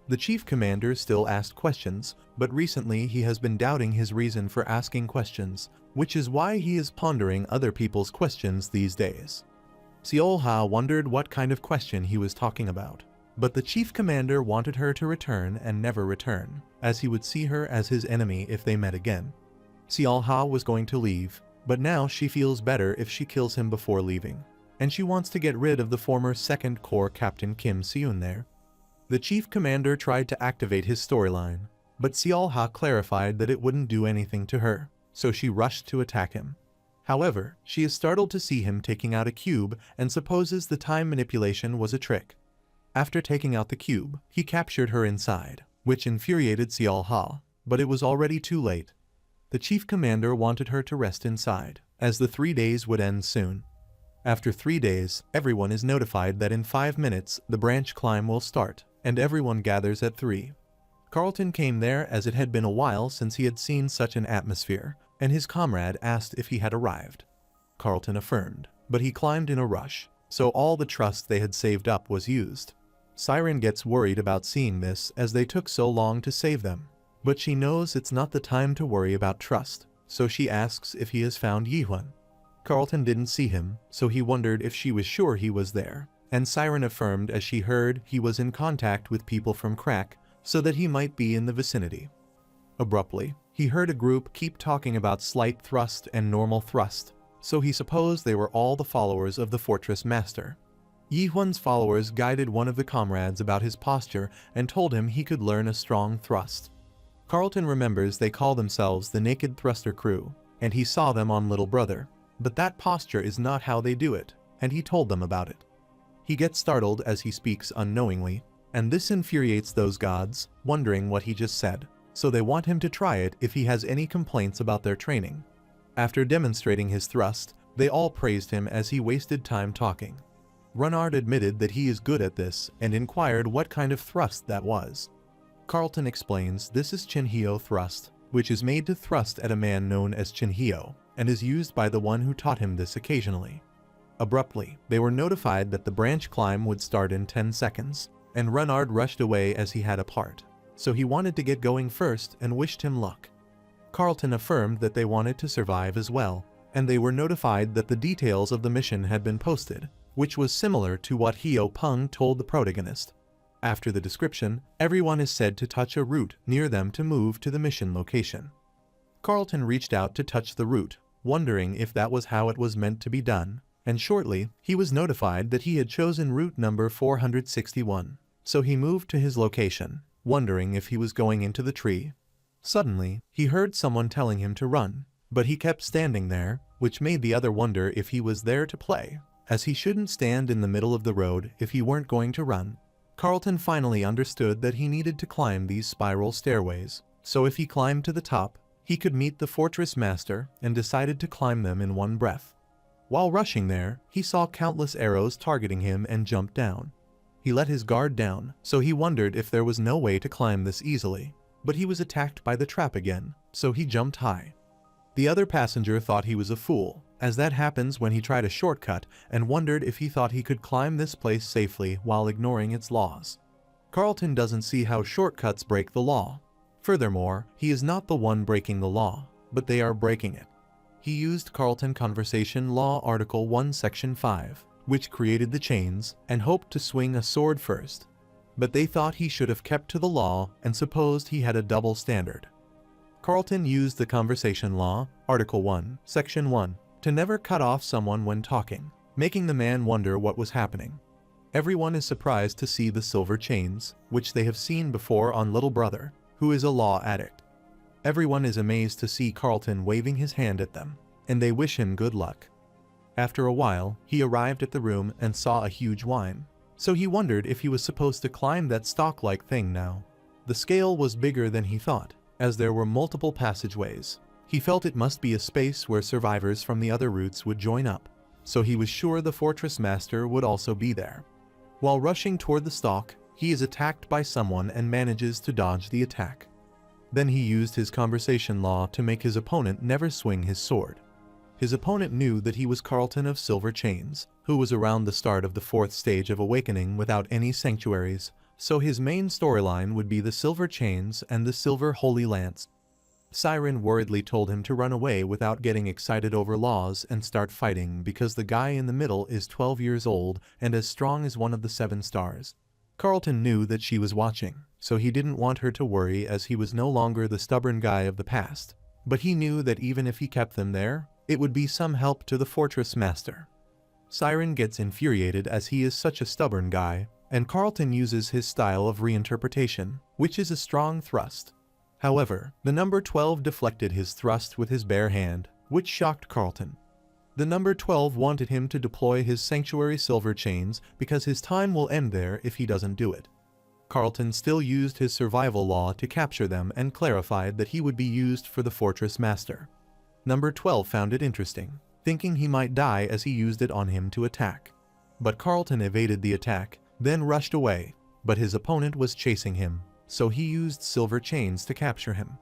Speaker 1: The chief commander still asked questions, but recently he has been doubting his reason for asking questions, which is why he is pondering other people's questions these days. Seol-ha wondered what kind of question he was talking about, but the chief commander wanted her to return and never return, as he would see her as his enemy if they met again. Seol-ha was going to leave, but now she feels better if she kills him before leaving, and she wants to get rid of the former 2nd Corps Captain Kim Seun there. The chief commander tried to activate his storyline, but Seol-ha clarified that it wouldn't do anything to her, so she rushed to attack him. However, she is startled to see him taking out a cube and supposes the time manipulation was a trick. After taking out the cube, he captured her inside, which infuriated Xiao Ha, but it was already too late. The chief commander wanted her to rest inside, as the 3 days would end soon. After 3 days, everyone is notified that in 5 minutes the branch climb will start, and everyone gathers at 3. Carlton came there as it had been a while since he had seen such an atmosphere, and his comrade asked if he had arrived. Carlton affirmed, but he climbed in a rush, so all the trust they had saved up was used. Siren gets worried about seeing this as they took so long to save them, but she knows it's not the time to worry about trust, so she asks if he has found Yihun. Carlton didn't see him, so he wondered if she was sure he was there, and Siren affirmed as she heard he was in contact with people from Crack, so that he might be in the vicinity. Abruptly, he heard a group keep talking about slight thrust and normal thrust, so he supposed they were all the followers of the Fortress Master. Yihun's followers guided one of the comrades about his posture and told him he could learn a strong thrust. Carlton remembers they call themselves the Naked Thruster Crew, and he saw them on Little Brother, but that posture is not how they do it, and he told them about it. He gets startled as he speaks unknowingly, and this infuriates those gods, wondering what he just said, so they want him to try it if he has any complaints about their training. After demonstrating his thrust, they all praised him as he wasted time talking. Renard admitted that he is good at this and inquired what kind of thrust that was. Carlton explains this is Chinhyo thrust, which is made to thrust at a man known as Chinhyo, and is used by the one who taught him this occasionally. Abruptly, they were notified that the branch climb would start in 10 seconds, and Renard rushed away as he had a part, so he wanted to get going first and wished him luck. Carlton affirmed that they wanted to survive as well, and they were notified that the details of the mission had been posted, which was similar to what Hyo Peng told the protagonist. After the description, everyone is said to touch a root near them to move to the mission location. Carlton reached out to touch the root, wondering if that was how it was meant to be done, and shortly, he was notified that he had chosen route number 461, so he moved to his location, wondering if he was going into the tree. Suddenly, he heard someone telling him to run, but he kept standing there, which made the other wonder if he was there to play, as he shouldn't stand in the middle of the road if he weren't going to run. Carlton finally understood that he needed to climb these spiral stairways, so if he climbed to the top, he could meet the Fortress Master and decided to climb them in one breath. While rushing there, he saw countless arrows targeting him and jumped down. He let his guard down, so he wondered if there was no way to climb this easily, but he was attacked by the trap again, so he jumped high. The other passenger thought he was a fool, as that happens when he tried a shortcut, and wondered if he thought he could climb this place safely while ignoring its laws. Carlton doesn't see how shortcuts break the law. Furthermore, he is not the one breaking the law, but they are breaking it. He used Carlton Conversation Law Article 1 Section 5, which created the chains, and hoped to swing a sword first. But they thought he should have kept to the law and supposed he had a double standard. Carlton used the Conversation Law, Article 1, Section 1, to never cut off someone when talking, making the man wonder what was happening. Everyone is surprised to see the silver chains, which they have seen before on Little Brother, who is a law addict. Everyone is amazed to see Carlton waving his hand at them, and they wish him good luck. After a while, he arrived at the room and saw a huge whine, so he wondered if he was supposed to climb that stalk-like thing now. The scale was bigger than he thought, as there were multiple passageways. He felt it must be a space where survivors from the other routes would join up, so he was sure the Fortress Master would also be there. While rushing toward the stalk, he is attacked by someone and manages to dodge the attack. Then he used his Conversation Law to make his opponent never swing his sword. His opponent knew that he was Carlton of Silver Chains, who was around the start of the 4th stage of awakening without any sanctuaries, so his main storyline would be the Silver Chains and the Silver Holy Lance. Siren worriedly told him to run away without getting excited over laws and start fighting because the guy in the middle is 12 years old and as strong as one of the 7 stars. Carlton knew that she was watching, so he didn't want her to worry as he was no longer the stubborn guy of the past, but he knew that even if he kept them there, it would be some help to the Fortress Master. Siren gets infuriated as he is such a stubborn guy, and Carlton uses his style of reinterpretation, which is a strong thrust. However, the number 12 deflected his thrust with his bare hand, which shocked Carlton. The number 12 wanted him to deploy his sanctuary silver chains because his time will end there if he doesn't do it. Carlton still used his survival law to capture them and clarified that he would be used for the fortress master. Number 12 found it interesting, thinking he might die as he used it on him to attack. But Carlton evaded the attack, then rushed away, but his opponent was chasing him, so he used silver chains to capture him.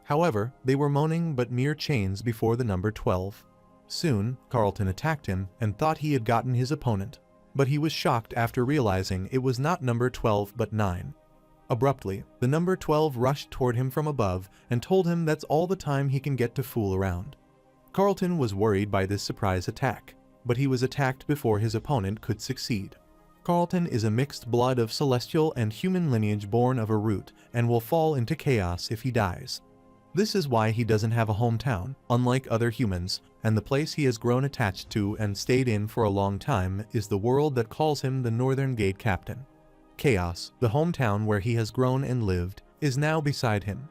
Speaker 1: However, they were moaning but mere chains before the number 12. Soon, Carlton attacked him and thought he had gotten his opponent, but he was shocked after realizing it was not number 12 but 9. Abruptly, the number 12 rushed toward him from above and told him that's all the time he can get to fool around. Carlton was worried by this surprise attack, but he was attacked before his opponent could succeed. Carlton is a mixed blood of celestial and human lineage born of a root and will fall into chaos if he dies. This is why he doesn't have a hometown, unlike other humans, and the place he has grown attached to and stayed in for a long time is the world that calls him the Northern Gate Captain. Chaos, the hometown where he has grown and lived, is now beside him.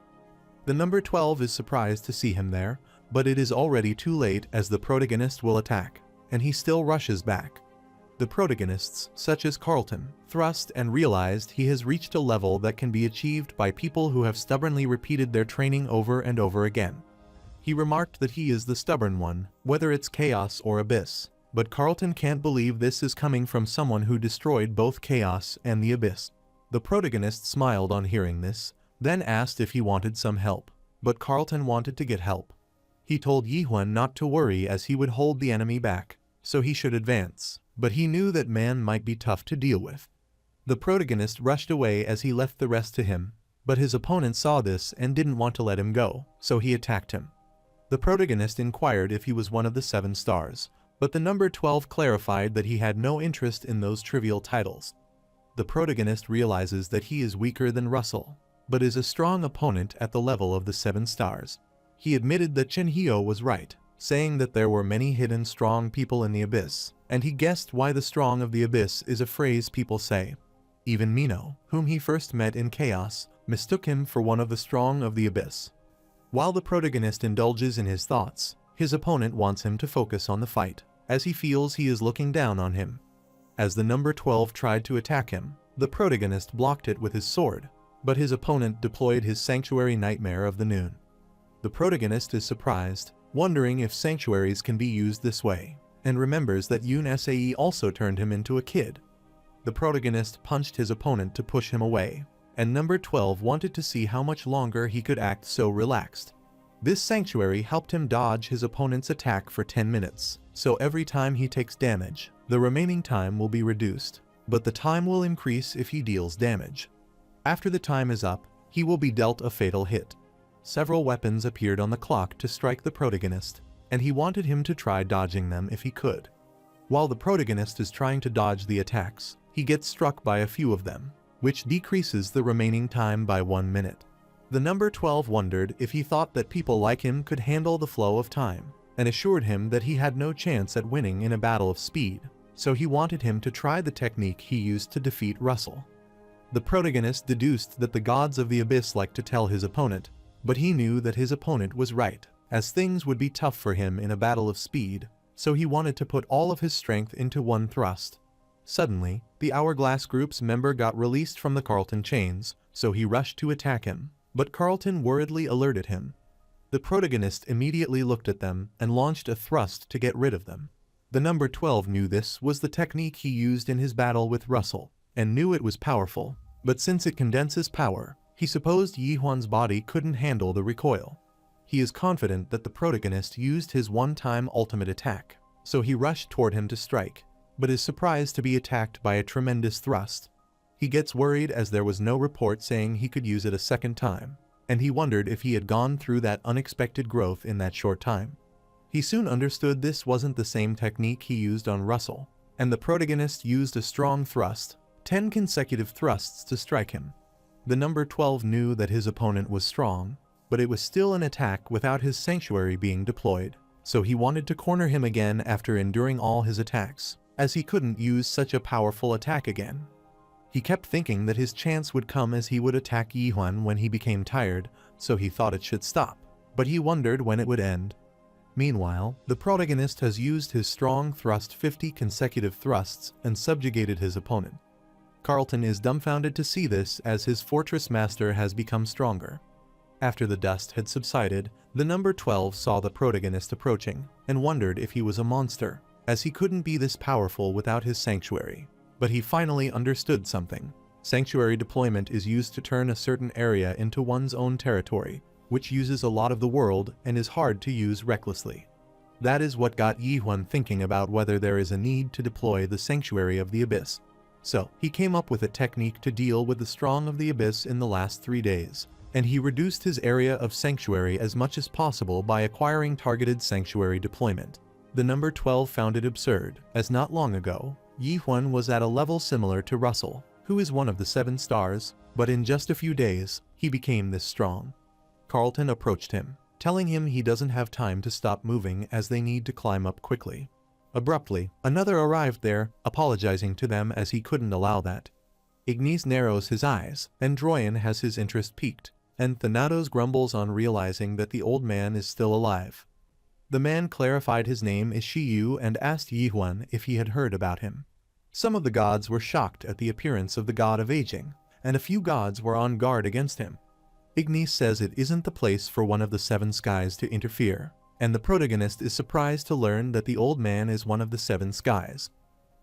Speaker 1: The number 12 is surprised to see him there, but it is already too late as the protagonist will attack, and he still rushes back. The protagonists, such as Carlton, thrust and realized he has reached a level that can be achieved by people who have stubbornly repeated their training over and over again. He remarked that he is the stubborn one, whether it's chaos or abyss, but Carlton can't believe this is coming from someone who destroyed both chaos and the abyss. The protagonist smiled on hearing this, then asked if he wanted some help, but Carlton wanted to get help. He told Yihun not to worry as he would hold the enemy back, so he should advance, but he knew that man might be tough to deal with. The protagonist rushed away as he left the rest to him, but his opponent saw this and didn't want to let him go, so he attacked him. The protagonist inquired if he was one of the 7 stars, but the number 12 clarified that he had no interest in those trivial titles. The protagonist realizes that he is weaker than Russell, but is a strong opponent at the level of the 7 stars. He admitted that Chen Hio was right, saying that there were many hidden strong people in the abyss, and he guessed why the strong of the abyss is a phrase people say. Even Mino, whom he first met in Chaos, mistook him for one of the strong of the abyss. While the protagonist indulges in his thoughts, his opponent wants him to focus on the fight, as he feels he is looking down on him. As the number 12 tried to attack him, the protagonist blocked it with his sword, but his opponent deployed his Sanctuary Nightmare of the Noon. The protagonist is surprised, wondering if sanctuaries can be used this way, and remembers that Yoon Sae also turned him into a kid. The protagonist punched his opponent to push him away, and number 12 wanted to see how much longer he could act so relaxed. This sanctuary helped him dodge his opponent's attack for 10 minutes, so every time he takes damage, the remaining time will be reduced, but the time will increase if he deals damage. After the time is up, he will be dealt a fatal hit. Several weapons appeared on the clock to strike the protagonist, and he wanted him to try dodging them if he could. While the protagonist is trying to dodge the attacks, he gets struck by a few of them, which decreases the remaining time by 1 minute. The number 12 wondered if he thought that people like him could handle the flow of time, and assured him that he had no chance at winning in a battle of speed, so he wanted him to try the technique he used to defeat Russell. The protagonist deduced that the gods of the abyss liked to tell his opponent, but he knew that his opponent was right, as things would be tough for him in a battle of speed, so he wanted to put all of his strength into one thrust. Suddenly, the Hourglass Group's member got released from the Carlton chains, so he rushed to attack him, but Carlton worriedly alerted him. The protagonist immediately looked at them and launched a thrust to get rid of them. The number 12 knew this was the technique he used in his battle with Russell, and knew it was powerful, but since it condenses power, he supposed Yihun's body couldn't handle the recoil. He is confident that the protagonist used his one-time ultimate attack, so he rushed toward him to strike, but is surprised to be attacked by a tremendous thrust. He gets worried as there was no report saying he could use it a second time, and he wondered if he had gone through that unexpected growth in that short time. He soon understood this wasn't the same technique he used on Russell, and the protagonist used a strong thrust, 10 consecutive thrusts to strike him. The number 12 knew that his opponent was strong, but it was still an attack without his sanctuary being deployed, so he wanted to corner him again after enduring all his attacks, as he couldn't use such a powerful attack again. He kept thinking that his chance would come as he would attack Yihun when he became tired, so he thought it should stop, but he wondered when it would end. Meanwhile, the protagonist has used his strong thrust 50 consecutive thrusts and subjugated his opponent. Carlton is dumbfounded to see this as his fortress master has become stronger. After the dust had subsided, the number 12 saw the protagonist approaching and wondered if he was a monster, as he couldn't be this powerful without his sanctuary. But he finally understood something. Sanctuary deployment is used to turn a certain area into one's own territory, which uses a lot of the world and is hard to use recklessly. That is what got Yi-Huan thinking about whether there is a need to deploy the Sanctuary of the Abyss. So, he came up with a technique to deal with the Strong of the Abyss in the last 3 days, and he reduced his area of Sanctuary as much as possible by acquiring targeted Sanctuary deployment. The number 12 found it absurd, as not long ago, Yi-Huan was at a level similar to Russell, who is one of the 7 stars, but in just a few days, he became this strong. Carlton approached him, telling him he doesn't have time to stop moving as they need to climb up quickly. Abruptly, another arrived there, apologizing to them as he couldn't allow that. Ignis narrows his eyes, and Droyan has his interest piqued, and Thanatos grumbles on realizing that the old man is still alive. The man clarified his name is Shiyu and asked Yi-Huan if he had heard about him. Some of the gods were shocked at the appearance of the god of aging, and a few gods were on guard against him. Ignis says it isn't the place for one of the 7 skies to interfere, and the protagonist is surprised to learn that the old man is one of the 7 skies.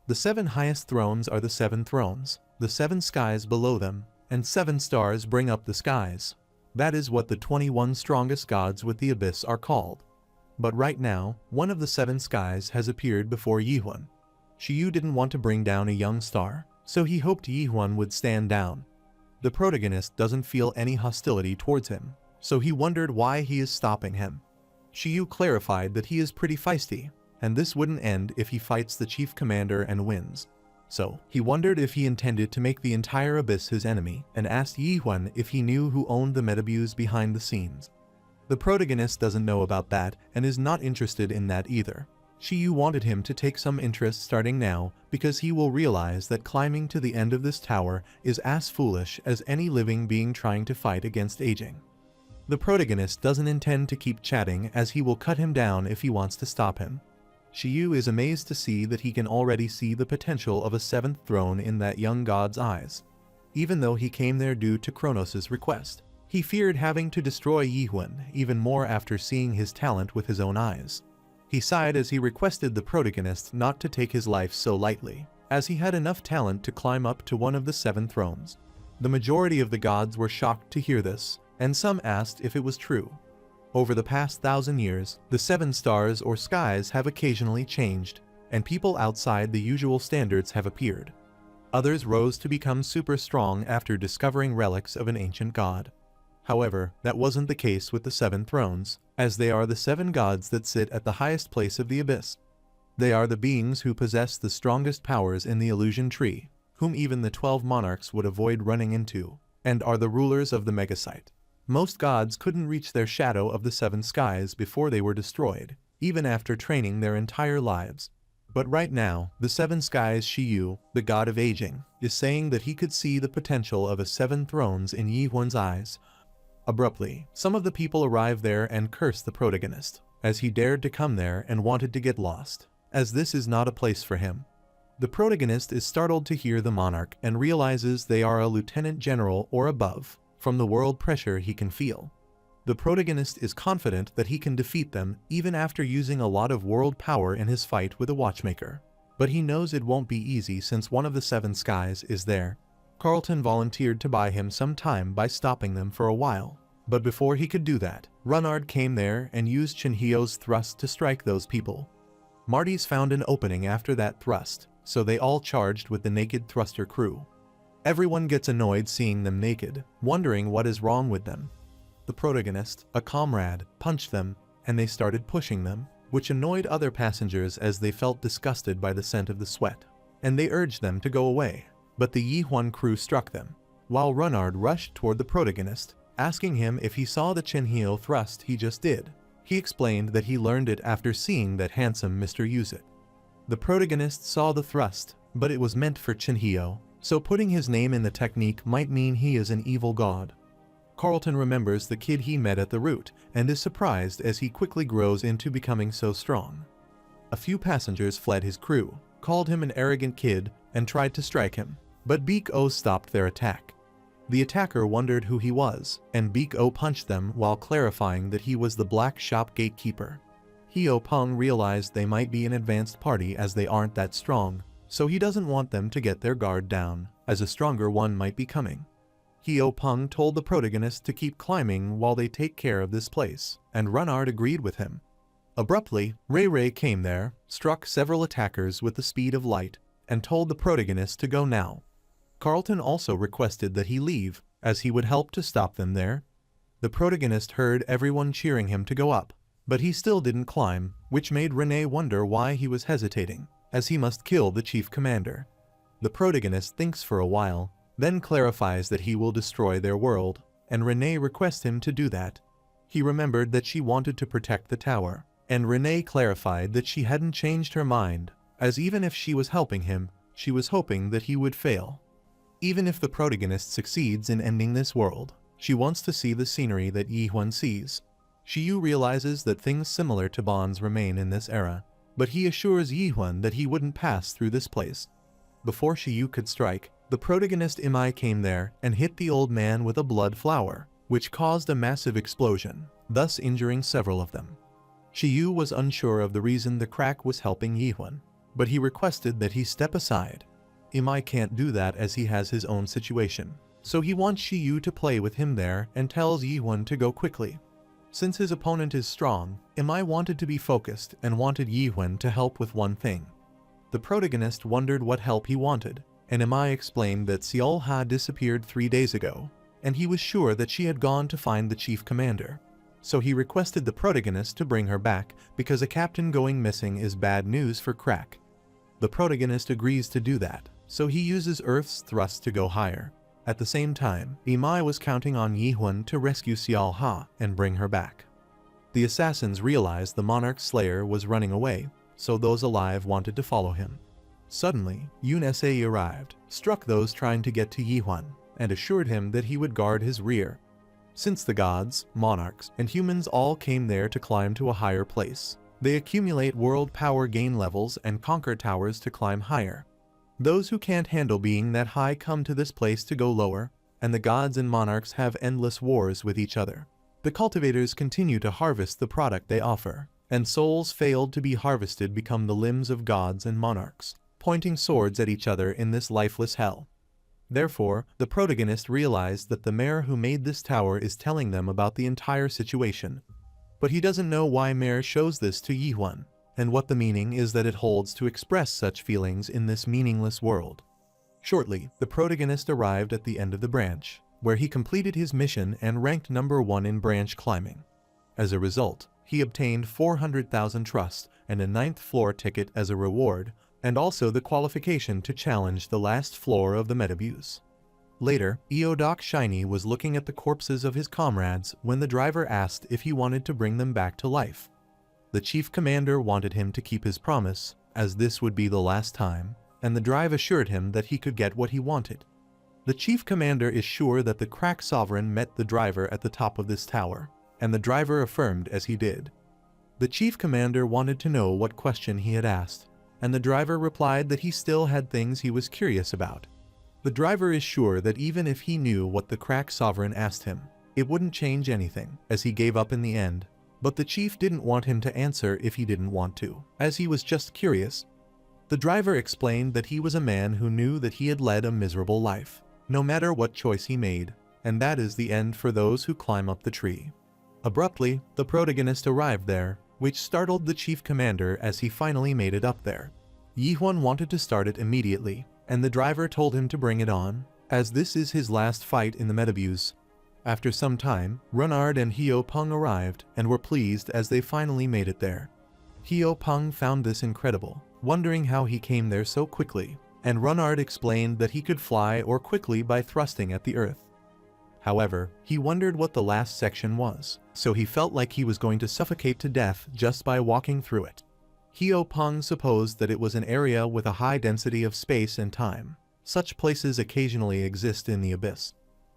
Speaker 1: The 7 highest thrones are the 7 thrones, the 7 skies below them, and 7 stars bring up the skies. That is what the 21 strongest gods with the abyss are called. But right now, one of the 7 skies has appeared before Yi-Huan. Shiyu didn't want to bring down a young star, so he hoped Yi-Huan would stand down. The protagonist doesn't feel any hostility towards him, so he wondered why he is stopping him. Shiyu clarified that he is pretty feisty, and this wouldn't end if he fights the chief commander and wins. So, he wondered if he intended to make the entire abyss his enemy, and asked Yi-Huan if he knew who owned the metabuse behind the scenes. The protagonist doesn't know about that and is not interested in that either. Shiyu wanted him to take some interest starting now because he will realize that climbing to the end of this tower is as foolish as any living being trying to fight against aging. The protagonist doesn't intend to keep chatting as he will cut him down if he wants to stop him. Shiyu is amazed to see that he can already see the potential of a 7th throne in that young god's eyes. Even though he came there due to Kronos' request, he feared having to destroy Yi-Huan even more after seeing his talent with his own eyes. He sighed as he requested the protagonist not to take his life so lightly, as he had enough talent to climb up to one of the 7 thrones. The majority of the gods were shocked to hear this, and some asked if it was true. Over the past 1,000 years, the 7 stars or skies have occasionally changed, and people outside the usual standards have appeared. Others rose to become super strong after discovering relics of an ancient god. However, that wasn't the case with the 7 thrones, as they are the 7 gods that sit at the highest place of the abyss. They are the beings who possess the strongest powers in the illusion tree, whom even the 12 monarchs would avoid running into, and are the rulers of the megasite. Most gods couldn't reach their shadow of the 7 skies before they were destroyed, even after training their entire lives. But right now, the 7 skies Shiyu, the god of aging, is saying that he could see the potential of a 7 thrones in Yi-Huan's eyes. Abruptly, some of the people arrive there and curse the protagonist, as he dared to come there and wanted to get lost, as this is not a place for him. The protagonist is startled to hear the monarch and realizes they are a lieutenant general or above, from the world pressure he can feel. The protagonist is confident that he can defeat them even after using a lot of world power in his fight with a watchmaker. But he knows it won't be easy since one of the 7 skies is there. Carlton volunteered to buy him some time by stopping them for a while. But before he could do that, Renard came there and used Chinhyo's thrust to strike those people. Marty's found an opening after that thrust, so they all charged with the naked thruster crew. Everyone gets annoyed seeing them naked, wondering what is wrong with them. The protagonist, a comrade, punched them, and they started pushing them, which annoyed other passengers as they felt disgusted by the scent of the sweat, and they urged them to go away. But the Yi-Huan crew struck them, while Renard rushed toward the protagonist, asking him if he saw the Chinhyo thrust he just did. He explained that he learned it after seeing that handsome Mr. use it. The protagonist saw the thrust, but it was meant for Chinhyo, so putting his name in the technique might mean he is an evil god. Carlton remembers the kid he met at the route and is surprised as he quickly grows into becoming so strong. A few passengers fled his crew, called him an arrogant kid, and tried to strike him, but Beak O stopped their attack. The attacker wondered who he was, and Beak O punched them while clarifying that he was the black shop gatekeeper. Heo Peng realized they might be an advanced party as they aren't that strong, so he doesn't want them to get their guard down, as a stronger one might be coming. Heo Peng told the protagonist to keep climbing while they take care of this place, and Renard agreed with him. Abruptly, Ray Ray came there, struck several attackers with the speed of light, and told the protagonist to go now. Carlton also requested that he leave, as he would help to stop them there. The protagonist heard everyone cheering him to go up, but he still didn't climb, which made Renee wonder why he was hesitating, as he must kill the chief commander. The protagonist thinks for a while, then clarifies that he will destroy their world, and Renee requests him to do that. He remembered that she wanted to protect the tower, and Renee clarified that she hadn't changed her mind, as even if she was helping him, she was hoping that he would fail. Even if the protagonist succeeds in ending this world, she wants to see the scenery that Yihuan sees. Shiyu realizes that things similar to bonds remain in this era, but he assures Yihuan that he wouldn't pass through this place. Before Shiyu could strike, the protagonist Imai came there and hit the old man with a blood flower, which caused a massive explosion, thus injuring several of them. Shiyu was unsure of the reason the crack was helping Yihuan, but he requested that he step aside. Imai can't do that as he has his own situation, so he wants Shiyu to play with him there and tells Yihuan to go quickly. Since his opponent is strong, Imai wanted to be focused and wanted Yihuan to help with one thing. The protagonist wondered what help he wanted, and Imai explained that Seol Ha disappeared 3 days ago, and he was sure that she had gone to find the chief commander. So he requested the protagonist to bring her back because a captain going missing is bad news for Crack. The protagonist agrees to do that, so he uses Earth's thrust to go higher. At the same time, Imai was counting on Yihuan to rescue Seol Ha and bring her back. The assassins realized the monarch's slayer was running away, so those alive wanted to follow him. Suddenly, Yun Sa arrived, struck those trying to get to Yihuan, and assured him that he would guard his rear. Since the gods, monarchs, and humans all came there to climb to a higher place, they accumulate world power gain levels and conquer towers to climb higher. Those who can't handle being that high come to this place to go lower, and the gods and monarchs have endless wars with each other. The cultivators continue to harvest the product they offer, and souls failed to be harvested become the limbs of gods and monarchs, pointing swords at each other in this lifeless hell. Therefore, the protagonist realized that the mayor who made this tower is telling them about the entire situation. But he doesn't know why mayor shows this to Yihuan, and what the meaning is that it holds to express such feelings in this meaningless world. Shortly, the protagonist arrived at the end of the branch, where he completed his mission and ranked number 1 in branch climbing. As a result, he obtained 400,000 trust and a 9th floor ticket as a reward, and also the qualification to challenge the last floor of the Metabuse. Later, Eodoc Shiny was looking at the corpses of his comrades when the driver asked if he wanted to bring them back to life. The chief commander wanted him to keep his promise, as this would be the last time, and the drive assured him that he could get what he wanted. The chief commander is sure that the Crack Sovereign met the driver at the top of this tower, and the driver affirmed as he did. The chief commander wanted to know what question he had asked, and the driver replied that he still had things he was curious about. The driver is sure that even if he knew what the Crack Sovereign asked him, it wouldn't change anything, as he gave up in the end. But the chief didn't want him to answer if he didn't want to, as he was just curious. The driver explained that he was a man who knew that he had led a miserable life, no matter what choice he made, and that is the end for those who climb up the tree. Abruptly, the protagonist arrived there, which startled the chief commander as he finally made it up there. Yihuan wanted to start it immediately, and the driver told him to bring it on, as this is his last fight in the Metabuse. After some time, Renard and Heo Peng arrived and were pleased as they finally made it there. Heo Peng found this incredible, wondering how he came there so quickly, and Renard explained that he could fly or quickly by thrusting at the earth. However, he wondered what the last section was, so he felt like he was going to suffocate to death just by walking through it. Heo Peng supposed that it was an area with a high density of space and time. Such places occasionally exist in the abyss.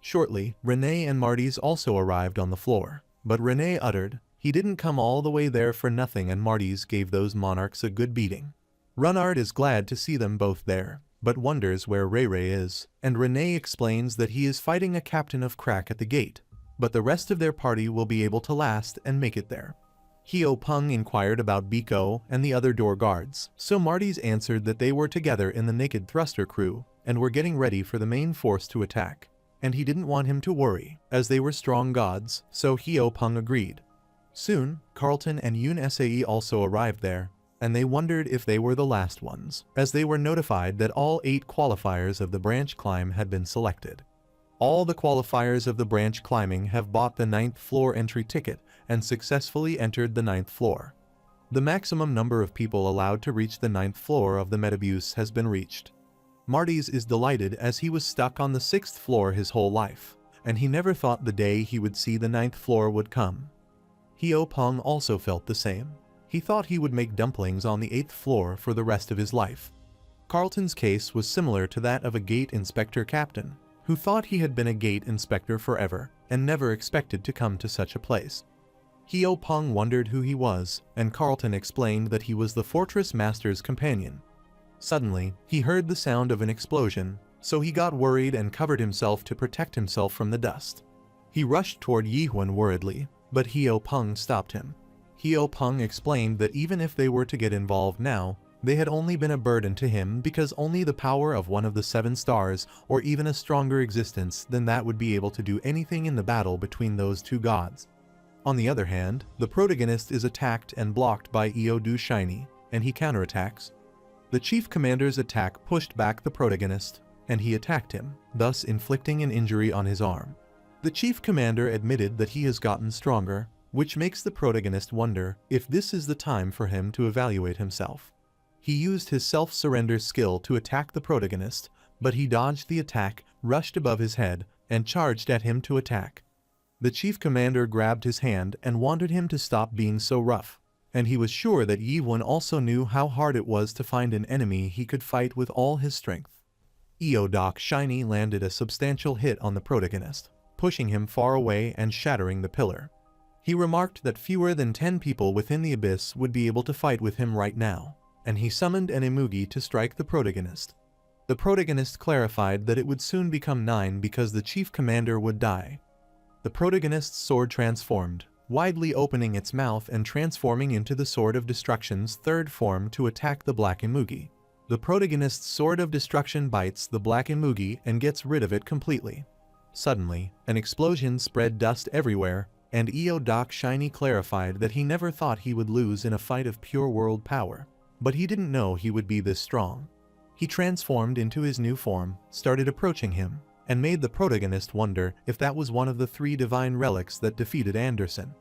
Speaker 1: Shortly, Renee and Marty's also arrived on the floor, but Renee uttered, "He didn't come all the way there for nothing," and Marty's gave those monarchs a good beating. Runard is glad to see them both there, but wonders where Ray Ray is, and Renee explains that he is fighting a captain of crack at the gate, but the rest of their party will be able to last and make it there. Heo Peng inquired about Biko and the other door guards, so Marty's answered that they were together in the Naked Thruster crew and were getting ready for the main force to attack, and he didn't want him to worry, as they were strong gods, so Heo Peng agreed. Soon, Carlton and Yoon Sae also arrived there, and they wondered if they were the last ones, as they were notified that all 8 qualifiers of the branch climb had been selected. All the qualifiers of the branch climbing have bought the 9th floor entry ticket and successfully entered the 9th floor. The maximum number of people allowed to reach the 9th floor of the Metabuse has been reached. Marty's is delighted as he was stuck on the 6th floor his whole life, and he never thought the day he would see the 9th floor would come. Heo Peng also felt the same. He thought he would make dumplings on the 8th floor for the rest of his life. Carlton's case was similar to that of a gate inspector captain, who thought he had been a gate inspector forever and never expected to come to such a place. Heo Peng wondered who he was, and Carlton explained that he was the fortress master's companion. Suddenly, he heard the sound of an explosion, so he got worried and covered himself to protect himself from the dust. He rushed toward Yihun worriedly, but Heo Peng stopped him. Heo Peng explained that even if they were to get involved now, they had only been a burden to him because only the power of one of the 7 stars or even a stronger existence than that would be able to do anything in the battle between those 2 gods. On the other hand, the protagonist is attacked and blocked by Eodu Shiny, and he counterattacks. The chief commander's attack pushed back the protagonist, and he attacked him, thus inflicting an injury on his arm. The chief commander admitted that he has gotten stronger, which makes the protagonist wonder if this is the time for him to evaluate himself. He used his self-surrender skill to attack the protagonist, but he dodged the attack, rushed above his head, and charged at him to attack. The chief commander grabbed his hand and wanted him to stop being so rough, and he was sure that Yihun also knew how hard it was to find an enemy he could fight with all his strength. Eodu Shiny landed a substantial hit on the protagonist, pushing him far away and shattering the pillar. He remarked that fewer than 10 people within the abyss would be able to fight with him right now, and he summoned an Imugi to strike the protagonist. The protagonist clarified that it would soon become 9 because the chief commander would die. The protagonist's sword transformed, widely opening its mouth and transforming into the Sword of Destruction's 3rd form to attack the Black Imugi. The protagonist's Sword of Destruction bites the Black Imugi and gets rid of it completely. Suddenly, an explosion spread dust everywhere, and Eodu Shiny clarified that he never thought he would lose in a fight of pure world power, but he didn't know he would be this strong. He transformed into his new form, started approaching him, and made the protagonist wonder if that was one of the 3 divine relics that defeated Anderson.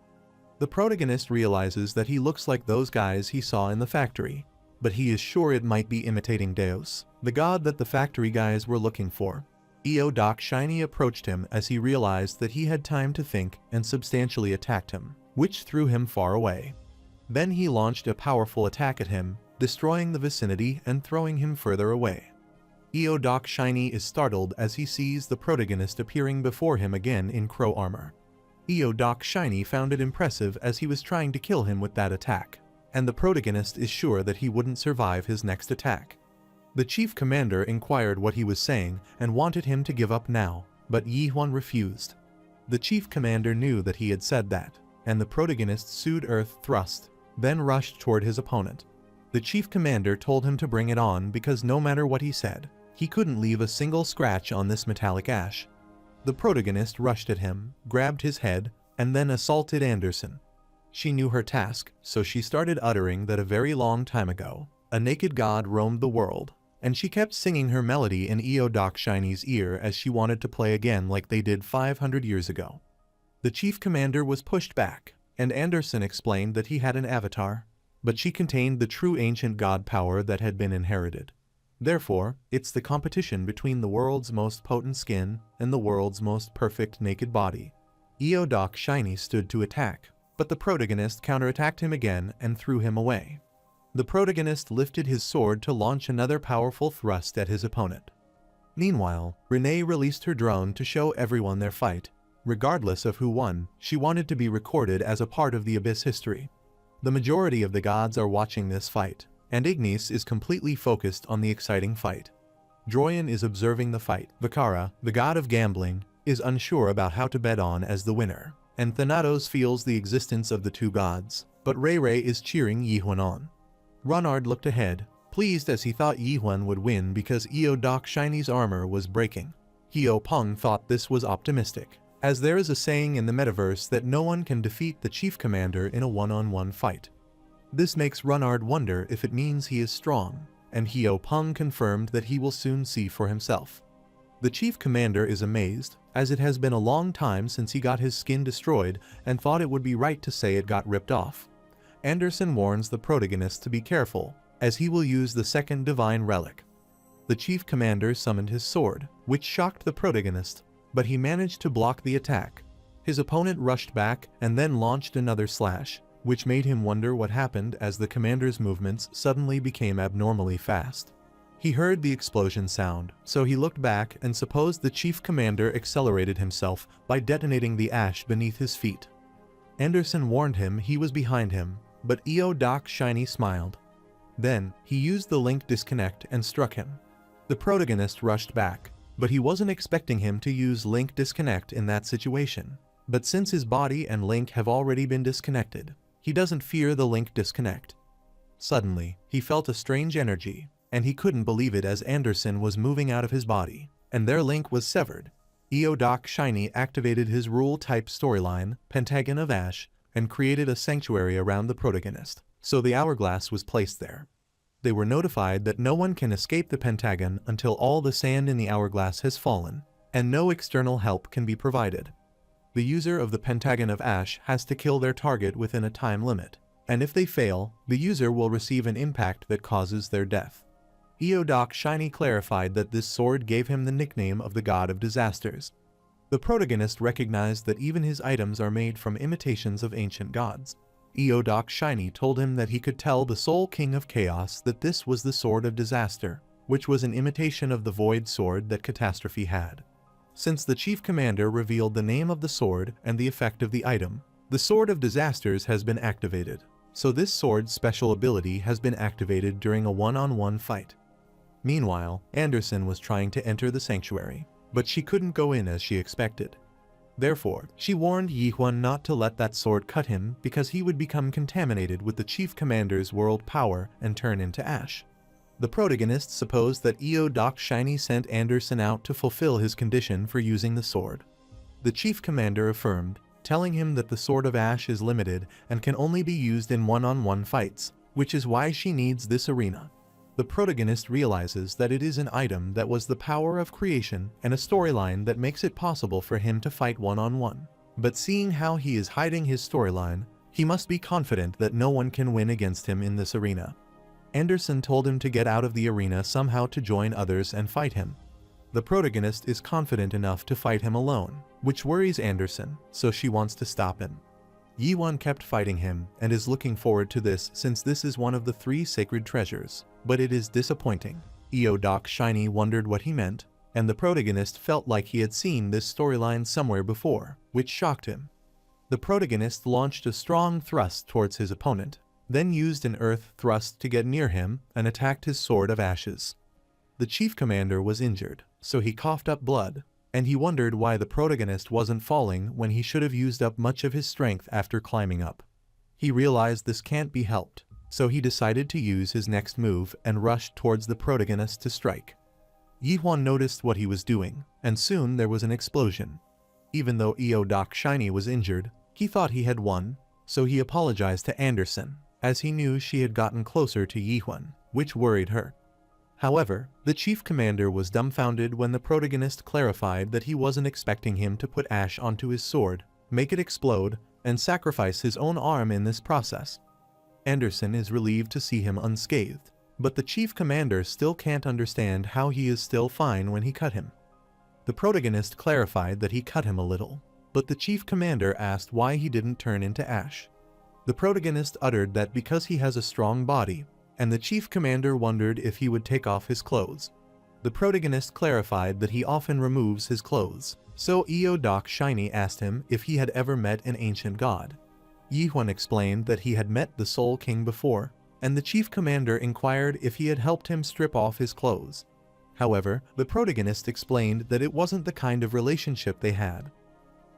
Speaker 1: The protagonist realizes that he looks like those guys he saw in the factory, but he is sure it might be imitating Deus, the god that the factory guys were looking for. Eodu Shiny approached him as he realized that he had time to think and substantially attacked him, which threw him far away. Then he launched a powerful attack at him, destroying the vicinity and throwing him further away. Eodu Shiny is startled as he sees the protagonist appearing before him again in crow armor. Eodu Shiny found it impressive as he was trying to kill him with that attack, and the protagonist is sure that he wouldn't survive his next attack. The chief commander inquired what he was saying and wanted him to give up now, but Yihun refused. The chief commander knew that he had said that, and the protagonist sued Earth Thrust, then rushed toward his opponent. The chief commander told him to bring it on because no matter what he said, he couldn't leave a single scratch on this metallic ash. The protagonist rushed at him, grabbed his head, and then assaulted Anderson. She knew her task, so she started uttering that a very long time ago, a naked god roamed the world, and she kept singing her melody in Eodu Shiny's ear as she wanted to play again like they did 500 years ago. The chief commander was pushed back, and Anderson explained that he had an avatar, but she contained the true ancient god power that had been inherited. Therefore, it's the competition between the world's most potent skin and the world's most perfect naked body. Eodu Shiny stood to attack, but the protagonist counterattacked him again and threw him away. The protagonist lifted his sword to launch another powerful thrust at his opponent. Meanwhile, Renee released her drone to show everyone their fight. Regardless of who won, she wanted to be recorded as a part of the Abyss history. The majority of the gods are watching this fight, and Ignis is completely focused on the exciting fight. Droyan is observing the fight. Vakara, the god of gambling, is unsure about how to bet on as the winner, and Thanatos feels the existence of the two gods, but Ray Ray is cheering Yihuan on. Runard looked ahead, pleased as he thought Yihuan would win because Eo Doc Shiny's armor was breaking. Heo Peng thought this was optimistic, as there is a saying in the metaverse that no one can defeat the chief commander in a one-on-one fight. This makes Runard wonder if it means he is strong, and Heo Peng confirmed that he will soon see for himself. The chief commander is amazed, as it has been a long time since he got his skin destroyed and thought it would be right to say it got ripped off. Anderson warns the protagonist to be careful, as he will use the second divine relic. The chief commander summoned his sword, which shocked the protagonist, but he managed to block the attack. His opponent rushed back and then launched another slash, which made him wonder what happened as the commander's movements suddenly became abnormally fast. He heard the explosion sound, so he looked back and supposed the chief commander accelerated himself by detonating the ash beneath his feet. Anderson warned him he was behind him, but Eo Doc Shiny smiled. Then, he used the link disconnect and struck him. The protagonist rushed back, but he wasn't expecting him to use link disconnect in that situation. But since his body and link have already been disconnected, he doesn't fear the link disconnect. Suddenly, he felt a strange energy, and he couldn't believe it as Anderson was moving out of his body, and their link was severed. Eo Doc Shiny activated his rule-type storyline, Pentagon of Ash, and created a sanctuary around the protagonist, so the hourglass was placed there. They were notified that no one can escape the Pentagon until all the sand in the hourglass has fallen, and no external help can be provided. The user of the Pentagon of Ash has to kill their target within a time limit, and if they fail, the user will receive an impact that causes their death. Eo Doc Shiny clarified that this sword gave him the nickname of the God of Disasters. The protagonist recognized that even his items are made from imitations of ancient gods. Eo Doc Shiny told him that he could tell the Soul King of Chaos that this was the Sword of Disaster, which was an imitation of the Void Sword that Catastrophe had. Since the chief commander revealed the name of the sword and the effect of the item, the Sword of Disasters has been activated, so this sword's special ability has been activated during a one-on-one fight. Meanwhile, Anderson was trying to enter the sanctuary, but she couldn't go in as she expected. Therefore, she warned Yihuan not to let that sword cut him because he would become contaminated with the chief commander's world power and turn into ash. The protagonist supposed that Eo Doc Shiny sent Anderson out to fulfill his condition for using the sword. The chief commander affirmed, telling him that the Sword of Ash is limited and can only be used in one-on-one fights, which is why she needs this arena. The protagonist realizes that it is an item that was the power of creation and a storyline that makes it possible for him to fight one-on-one. But seeing how he is hiding his storyline, he must be confident that no one can win against him in this arena. Anderson told him to get out of the arena somehow to join others and fight him. The protagonist is confident enough to fight him alone, which worries Anderson, so she wants to stop him. Yihuan kept fighting him and is looking forward to this since this is one of the 3 sacred treasures, but it is disappointing. Eo Doc Shiny wondered what he meant, and the protagonist felt like he had seen this storyline somewhere before, which shocked him. The protagonist launched a strong thrust towards his opponent, then used an earth thrust to get near him and attacked his Sword of Ashes. The chief commander was injured, so he coughed up blood, and he wondered why the protagonist wasn't falling when he should have used up much of his strength after climbing up. He realized this can't be helped, so he decided to use his next move and rushed towards the protagonist to strike. Yihuan noticed what he was doing, and soon there was an explosion. Even though Eo Doc Shiny was injured, he thought he had won, so he apologized to Anderson, as he knew she had gotten closer to Yihuan, which worried her. However, the chief commander was dumbfounded when the protagonist clarified that he wasn't expecting him to put ash onto his sword, make it explode, and sacrifice his own arm in this process. Anderson is relieved to see him unscathed, but the chief commander still can't understand how he is still fine when he cut him. The protagonist clarified that he cut him a little, but the chief commander asked why he didn't turn into ash. The protagonist uttered that because he has a strong body, and the chief commander wondered if he would take off his clothes. The protagonist clarified that he often removes his clothes, so Doc Shiny asked him if he had ever met an ancient god. Yi-Huan explained that he had met the Soul King before, and the chief commander inquired if he had helped him strip off his clothes. However, the protagonist explained that it wasn't the kind of relationship they had.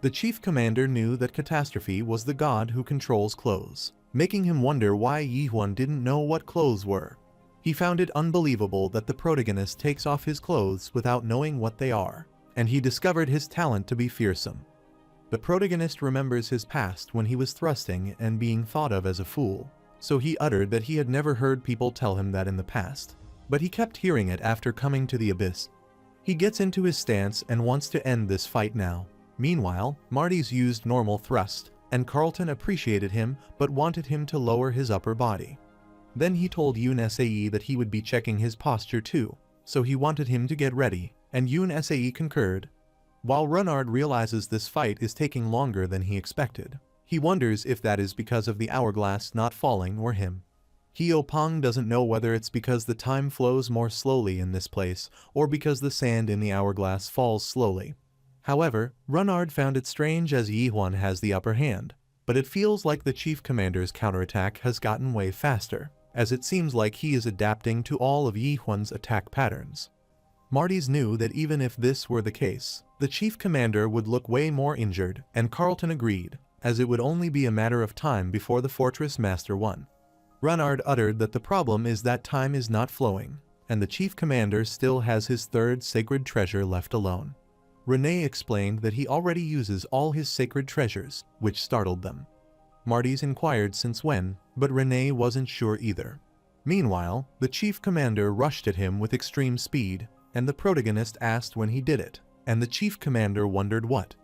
Speaker 1: The chief commander knew that Catastrophe was the god who controls clothes, making him wonder why Yi-Huan didn't know what clothes were. He found it unbelievable that the protagonist takes off his clothes without knowing what they are, and he discovered his talent to be fearsome. The protagonist remembers his past when he was thrusting and being thought of as a fool, so he uttered that he had never heard people tell him that in the past, but he kept hearing it after coming to the abyss. He gets into his stance and wants to end this fight now. Meanwhile, Marty's used normal thrust, and Carlton appreciated him but wanted him to lower his upper body. Then he told Yoon Sae that he would be checking his posture too, so he wanted him to get ready, and Yoon Sae concurred. While Renard realizes this fight is taking longer than he expected, he wonders if that is because of the hourglass not falling or him. Hyo Pong doesn't know whether it's because the time flows more slowly in this place or because the sand in the hourglass falls slowly. However, Renard found it strange as Yi-Huan has the upper hand, but it feels like the chief commander's counterattack has gotten way faster, as it seems like he is adapting to all of Yi-Huan's attack patterns. Marty's knew that even if this were the case, the chief commander would look way more injured, and Carlton agreed, as it would only be a matter of time before the Fortress Master won. Renard uttered that the problem is that time is not flowing, and the chief commander still has his third sacred treasure left alone. Renee explained that he already uses all his sacred treasures, which startled them. Marty's inquired since when, but Renee wasn't sure either. Meanwhile, the chief commander rushed at him with extreme speed, and the protagonist asked when he did it, and the chief commander wondered what.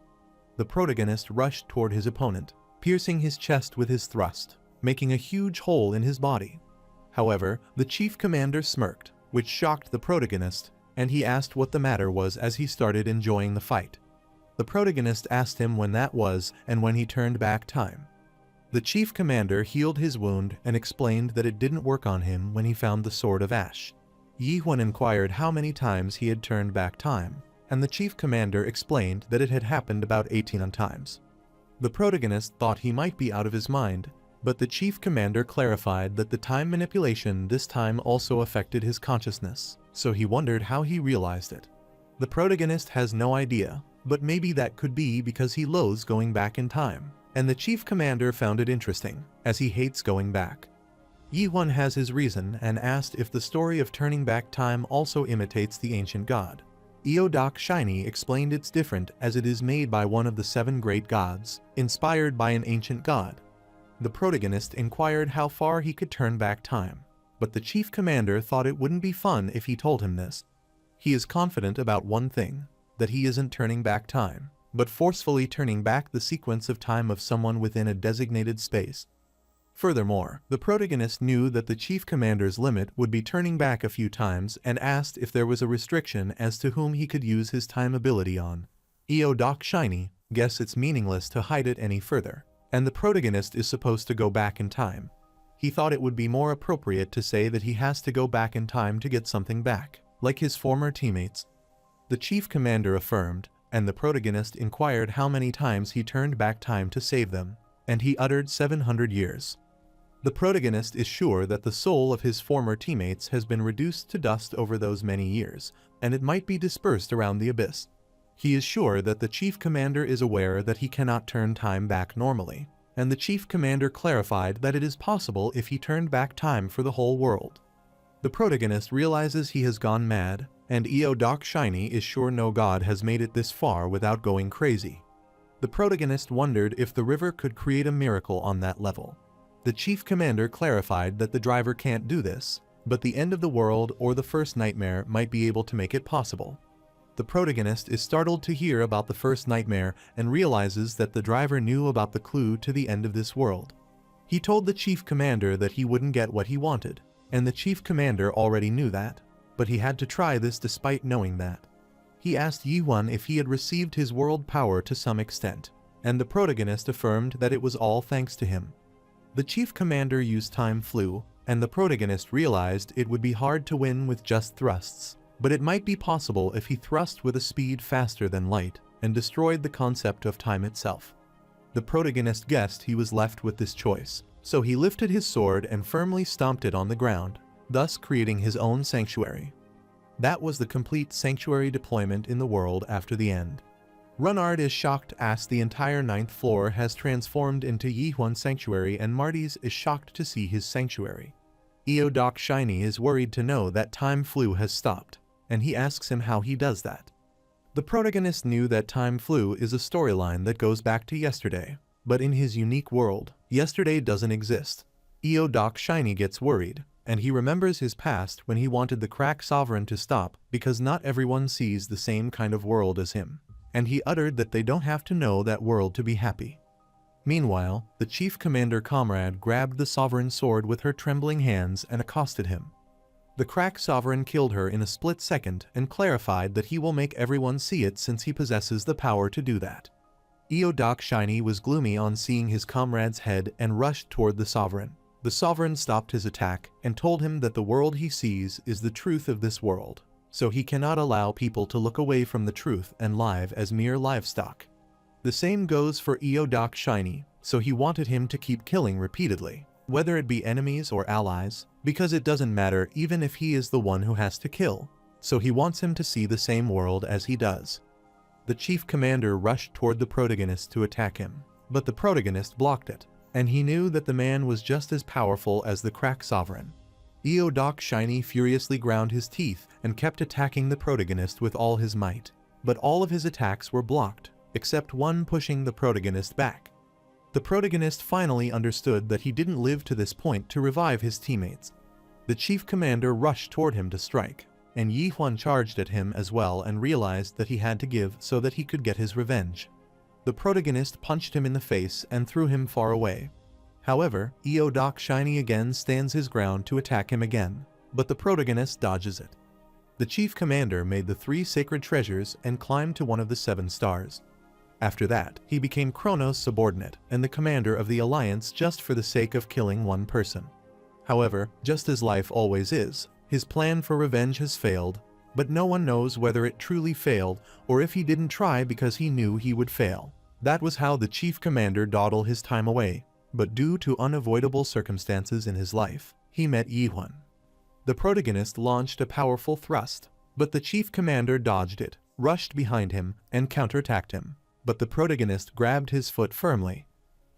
Speaker 1: The protagonist rushed toward his opponent, piercing his chest with his thrust, making a huge hole in his body. However, the chief commander smirked, which shocked the protagonist, and he asked what the matter was as he started enjoying the fight. The protagonist asked him when that was and when he turned back time. The chief commander healed his wound and explained that it didn't work on him when he found the Sword of Ash. Yi-Huan inquired how many times he had turned back time, and the chief commander explained that it had happened about 18 times. The protagonist thought he might be out of his mind, but the chief commander clarified that the time manipulation this time also affected his consciousness, so he wondered how he realized it. The protagonist has no idea, but maybe that could be because he loathes going back in time, and the chief commander found it interesting, as he hates going back. Yi-Huan has his reason and asked if the story of turning back time also imitates the ancient god. Doc Shiny explained it's different as it is made by one of the 7 great gods, inspired by an ancient god. The protagonist inquired how far he could turn back time, but the chief commander thought it wouldn't be fun if he told him this. He is confident about one thing, that he isn't turning back time, but forcefully turning back the sequence of time of someone within a designated space. Furthermore, the protagonist knew that the chief commander's limit would be turning back a few times and asked if there was a restriction as to whom he could use his time ability on. Doc Shiny guess it's meaningless to hide it any further, and the protagonist is supposed to go back in time. He thought it would be more appropriate to say that he has to go back in time to get something back, like his former teammates. The chief commander affirmed, and the protagonist inquired how many times he turned back time to save them, and he uttered 700 years. The protagonist is sure that the soul of his former teammates has been reduced to dust over those many years, and it might be dispersed around the abyss. He is sure that the chief commander is aware that he cannot turn time back normally, and the chief commander clarified that it is possible if he turned back time for the whole world. The protagonist realizes he has gone mad, and Doc Shiny is sure no god has made it this far without going crazy. The protagonist wondered if the river could create a miracle on that level. The chief commander clarified that the driver can't do this, but the end of the world or the first nightmare might be able to make it possible. The protagonist is startled to hear about the first nightmare and realizes that the driver knew about the clue to the end of this world. He told the chief commander that he wouldn't get what he wanted, and the chief commander already knew that, but he had to try this despite knowing that. He asked Yi-Huan if he had received his world power to some extent, and the protagonist affirmed that it was all thanks to him. The chief commander used time flew, and the protagonist realized it would be hard to win with just thrusts, but it might be possible if he thrust with a speed faster than light and destroyed the concept of time itself. The protagonist guessed he was left with this choice, so he lifted his sword and firmly stomped it on the ground, thus creating his own sanctuary. That was the complete sanctuary deployment in the world after the end. Runard is shocked as the entire 9th floor has transformed into Yihuan's sanctuary, and Marty's is shocked to see his sanctuary. Doc Shiny is worried to know that time flu has stopped, and he asks him how he does that. The protagonist knew that time flu is a storyline that goes back to yesterday, but in his unique world, yesterday doesn't exist. Doc Shiny gets worried, and he remembers his past when he wanted the crack sovereign to stop because not everyone sees the same kind of world as him, and he uttered that they don't have to know that world to be happy. Meanwhile, the chief commander comrade grabbed the sovereign's sword with her trembling hands and accosted him. The crack sovereign killed her in a split second and clarified that he will make everyone see it since he possesses the power to do that. Doc Shiny was gloomy on seeing his comrade's head and rushed toward the sovereign. The sovereign stopped his attack and told him that the world he sees is the truth of this world, so he cannot allow people to look away from the truth and live as mere livestock. The same goes for Doc Shiny, so he wanted him to keep killing repeatedly, whether it be enemies or allies, because it doesn't matter even if he is the one who has to kill, so he wants him to see the same world as he does. The chief commander rushed toward the protagonist to attack him, but the protagonist blocked it, and he knew that the man was just as powerful as the crack sovereign. Doc Shiny furiously ground his teeth and kept attacking the protagonist with all his might, but all of his attacks were blocked, except one pushing the protagonist back. The protagonist finally understood that he didn't live to this point to revive his teammates. The chief commander rushed toward him to strike, and Yihuan charged at him as well and realized that he had to give so that he could get his revenge. The protagonist punched him in the face and threw him far away. However, Doc Shiny again stands his ground to attack him again, but the protagonist dodges it. The chief commander made the 3 sacred treasures and climbed to one of the 7 stars. After that, he became Kronos' subordinate and the commander of the Alliance just for the sake of killing one person. However, just as life always is, his plan for revenge has failed, but no one knows whether it truly failed or if he didn't try because he knew he would fail. That was how the chief commander dawdled his time away, but due to unavoidable circumstances in his life, he met Yihuan. The protagonist launched a powerful thrust, but the chief commander dodged it, rushed behind him, and counterattacked him. But the protagonist grabbed his foot firmly.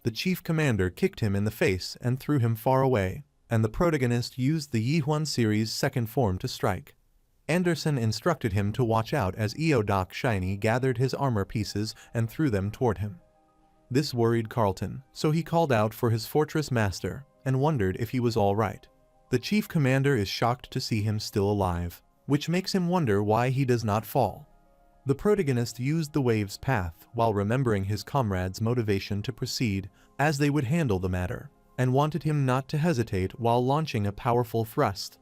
Speaker 1: The chief commander kicked him in the face and threw him far away, and the protagonist used the Yihuan series' second form to strike. Anderson instructed him to watch out as Doc Shiny gathered his armor pieces and threw them toward him. This worried Carlton, so he called out for his fortress master and wondered if he was all right. The chief commander is shocked to see him still alive, which makes him wonder why he does not fall. The protagonist used the wave's path while remembering his comrades' motivation to proceed as they would handle the matter, and wanted him not to hesitate while launching a powerful thrust.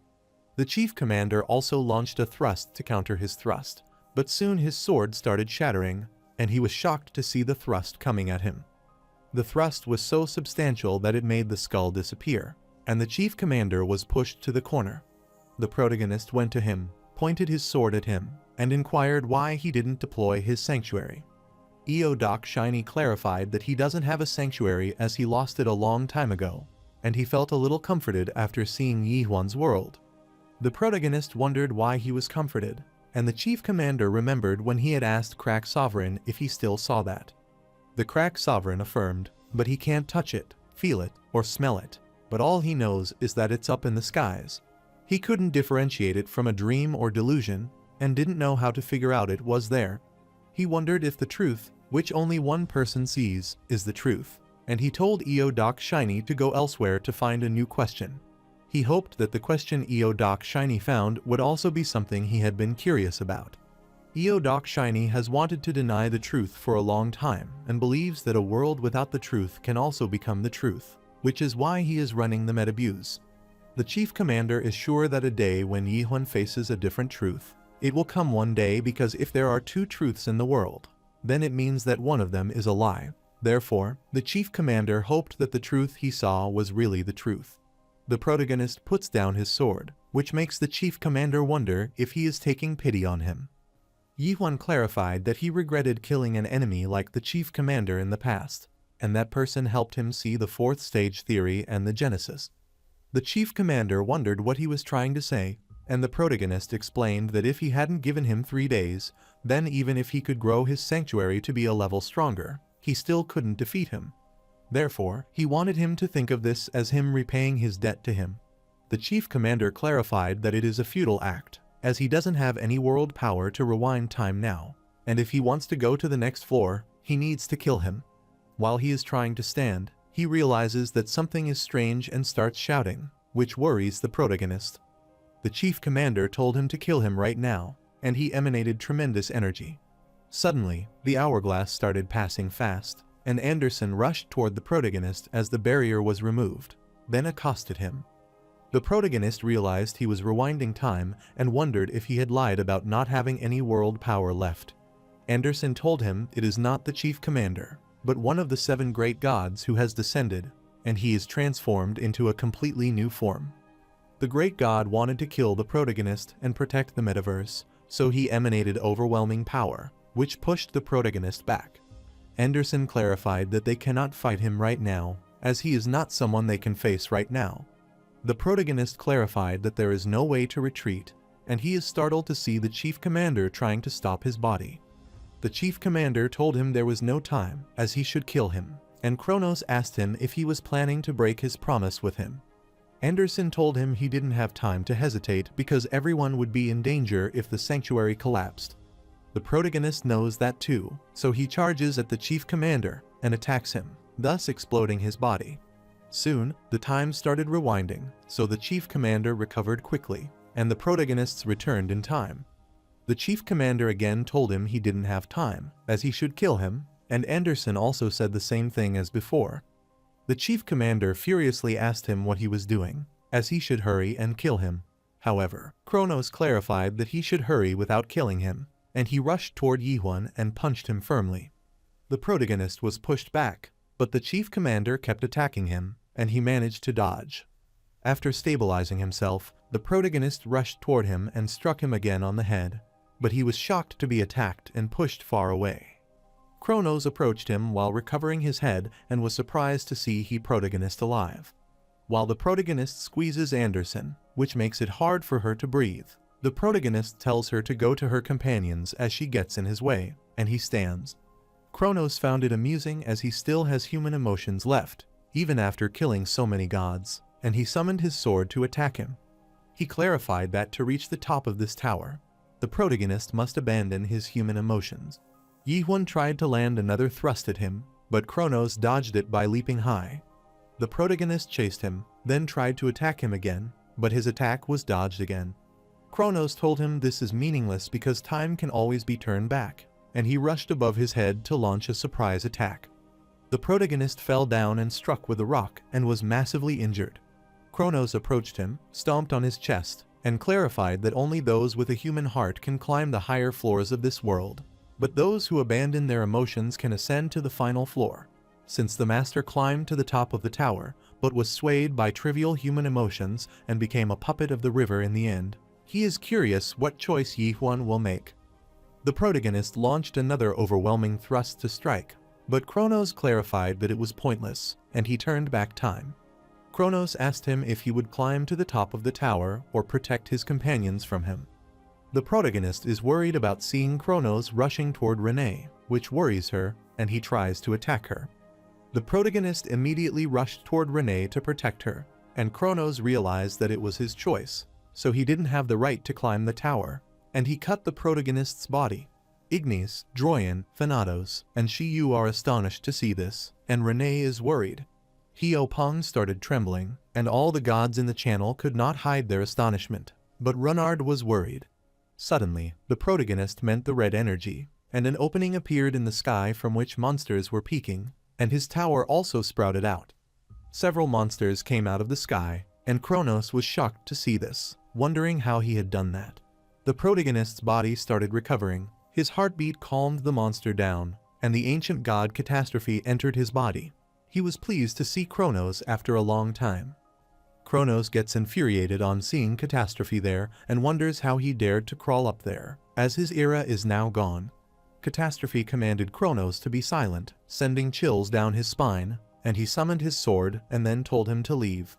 Speaker 1: The chief commander also launched a thrust to counter his thrust, but soon his sword started shattering, and he was shocked to see the thrust coming at him. The thrust was so substantial that it made the skull disappear, and the chief commander was pushed to the corner. The protagonist went to him, pointed his sword at him, and inquired why he didn't deploy his sanctuary. Doc Shiny clarified that he doesn't have a sanctuary as he lost it a long time ago, and he felt a little comforted after seeing Yihuan's world. The protagonist wondered why he was comforted, and the chief commander remembered when he had asked Crack Sovereign if he still saw that. The Crack Sovereign affirmed, but he can't touch it, feel it, or smell it, but all he knows is that it's up in the skies. He couldn't differentiate it from a dream or delusion, and didn't know how to figure out it was there. He wondered if the truth, which only one person sees, is the truth, and he told Doc Shiny to go elsewhere to find a new question. He hoped that the question Doc Shiny found would also be something he had been curious about. Doc Shiny has wanted to deny the truth for a long time and believes that a world without the truth can also become the truth, which is why he is running the Metabuse. The chief commander is sure that a day when Yihuan faces a different truth, it will come one day, because if there are 2 truths in the world, then it means that one of them is a lie. Therefore, the chief commander hoped that the truth he saw was really the truth. The protagonist puts down his sword, which makes the chief commander wonder if he is taking pity on him. Yi-Huan clarified that he regretted killing an enemy like the chief commander in the past, and that person helped him see the fourth stage theory and the Genesis. The chief commander wondered what he was trying to say, and the protagonist explained that if he hadn't given him 3 days, then even if he could grow his sanctuary to be a level stronger, he still couldn't defeat him. Therefore, he wanted him to think of this as him repaying his debt to him. The chief commander clarified that it is a futile act, as he doesn't have any world power to rewind time now, and if he wants to go to the next floor, he needs to kill him. While he is trying to stand, he realizes that something is strange and starts shouting, which worries the protagonist. The chief commander told him to kill him right now, and he emanated tremendous energy. Suddenly, the hourglass started passing fast, and Anderson rushed toward the protagonist as the barrier was removed, then accosted him. The protagonist realized he was rewinding time and wondered if he had lied about not having any world power left. Anderson told him it is not the chief commander, but one of the 7 great gods who has descended, and he is transformed into a completely new form. The great god wanted to kill the protagonist and protect the metaverse, so he emanated overwhelming power, which pushed the protagonist back. Anderson clarified that they cannot fight him right now, as he is not someone they can face right now. The protagonist clarified that there is no way to retreat, and he is startled to see the chief commander trying to stop his body. The chief commander told him there was no time, as he should kill him, and Kronos asked him if he was planning to break his promise with him. Anderson told him he didn't have time to hesitate because everyone would be in danger if the sanctuary collapsed. The protagonist knows that too, so he charges at the chief commander and attacks him, thus exploding his body. Soon, the time started rewinding, so the chief commander recovered quickly, and the protagonists returned in time. The chief commander again told him he didn't have time, as he should kill him, and Anderson also said the same thing as before. The chief commander furiously asked him what he was doing, as he should hurry and kill him. However, Kronos clarified that he should hurry without killing him, and he rushed toward Yi-Huan and punched him firmly. The protagonist was pushed back, but the chief commander kept attacking him, and he managed to dodge. After stabilizing himself, the protagonist rushed toward him and struck him again on the head, but he was shocked to be attacked and pushed far away. Kronos approached him while recovering his head and was surprised to see the protagonist alive. While the protagonist squeezes Anderson, which makes it hard for her to breathe, the protagonist tells her to go to her companions as she gets in his way, and he stands. Kronos found it amusing as he still has human emotions left, even after killing so many gods, and he summoned his sword to attack him. He clarified that to reach the top of this tower, the protagonist must abandon his human emotions. Yi-Huan tried to land another thrust at him, but Kronos dodged it by leaping high. The protagonist chased him, then tried to attack him again, but his attack was dodged again. Kronos told him this is meaningless because time can always be turned back, and he rushed above his head to launch a surprise attack. The protagonist fell down and struck with a rock and was massively injured. Kronos approached him, stomped on his chest, and clarified that only those with a human heart can climb the higher floors of this world, but those who abandon their emotions can ascend to the final floor. Since the master climbed to the top of the tower, but was swayed by trivial human emotions and became a puppet of the river in the end, he is curious what choice Yi-Huan will make. The protagonist launched another overwhelming thrust to strike, but Kronos clarified that it was pointless, and he turned back time. Kronos asked him if he would climb to the top of the tower or protect his companions from him. The protagonist is worried about seeing Kronos rushing toward Renee, which worries her, and he tries to attack her. The protagonist immediately rushed toward Renee to protect her, and Kronos realized that it was his choice, so he didn't have the right to climb the tower, and he cut the protagonist's body. Ignis, Droyan, Thanatos, and Shiyu are astonished to see this, and Renee is worried. Heopong started trembling, and all the gods in the channel could not hide their astonishment, but Runard was worried. Suddenly, the protagonist meant the red energy, and an opening appeared in the sky from which monsters were peeking, and his tower also sprouted out. Several monsters came out of the sky, and Kronos was shocked to see this, wondering how he had done that. The protagonist's body started recovering, his heartbeat calmed the monster down, and the ancient god Catastrophe entered his body. He was pleased to see Kronos after a long time. Kronos gets infuriated on seeing Catastrophe there and wonders how he dared to crawl up there, as his era is now gone. Catastrophe commanded Kronos to be silent, sending chills down his spine, and he summoned his sword and then told him to leave.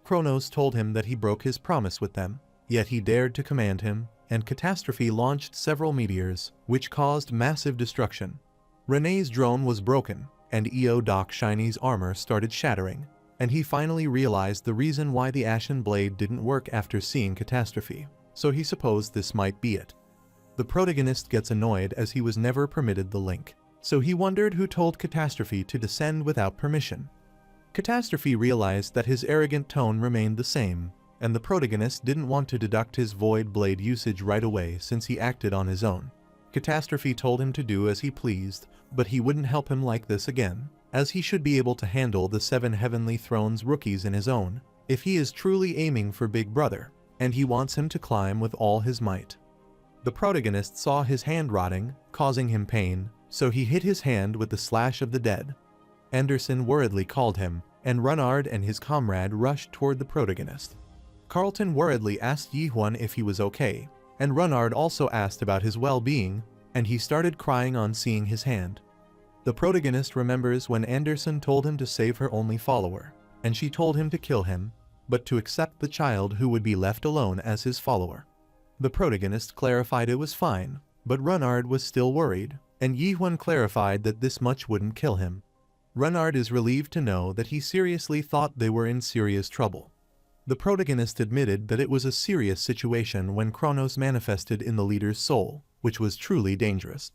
Speaker 1: Kronos told him that he broke his promise with them, yet he dared to command him, and Catastrophe launched several meteors, which caused massive destruction. Renee's drone was broken, and Doc Shiny's armor started shattering, and he finally realized the reason why the Ashen Blade didn't work after seeing Catastrophe, so he supposed this might be it. The protagonist gets annoyed as he was never permitted the link, so he wondered who told Catastrophe to descend without permission. Catastrophe realized that his arrogant tone remained the same, and the protagonist didn't want to deduct his Void Blade usage right away since he acted on his own. Catastrophe told him to do as he pleased, but he wouldn't help him like this again, as he should be able to handle the 7 Heavenly Thrones rookies in his own, if he is truly aiming for Big Brother, and he wants him to climb with all his might. The protagonist saw his hand rotting, causing him pain, so he hit his hand with the Slash of the Dead. Anderson worriedly called him, and Runard and his comrade rushed toward the protagonist. Carlton worriedly asked Yihwan if he was okay, and Runard also asked about his well-being, and he started crying on seeing his hand. The protagonist remembers when Anderson told him to save her only follower, and she told him to kill him, but to accept the child who would be left alone as his follower. The protagonist clarified it was fine, but Runard was still worried, and Yihwan clarified that this much wouldn't kill him. Runard is relieved to know that he seriously thought they were in serious trouble. The protagonist admitted that it was a serious situation when Kronos manifested in the leader's soul, which was truly dangerous.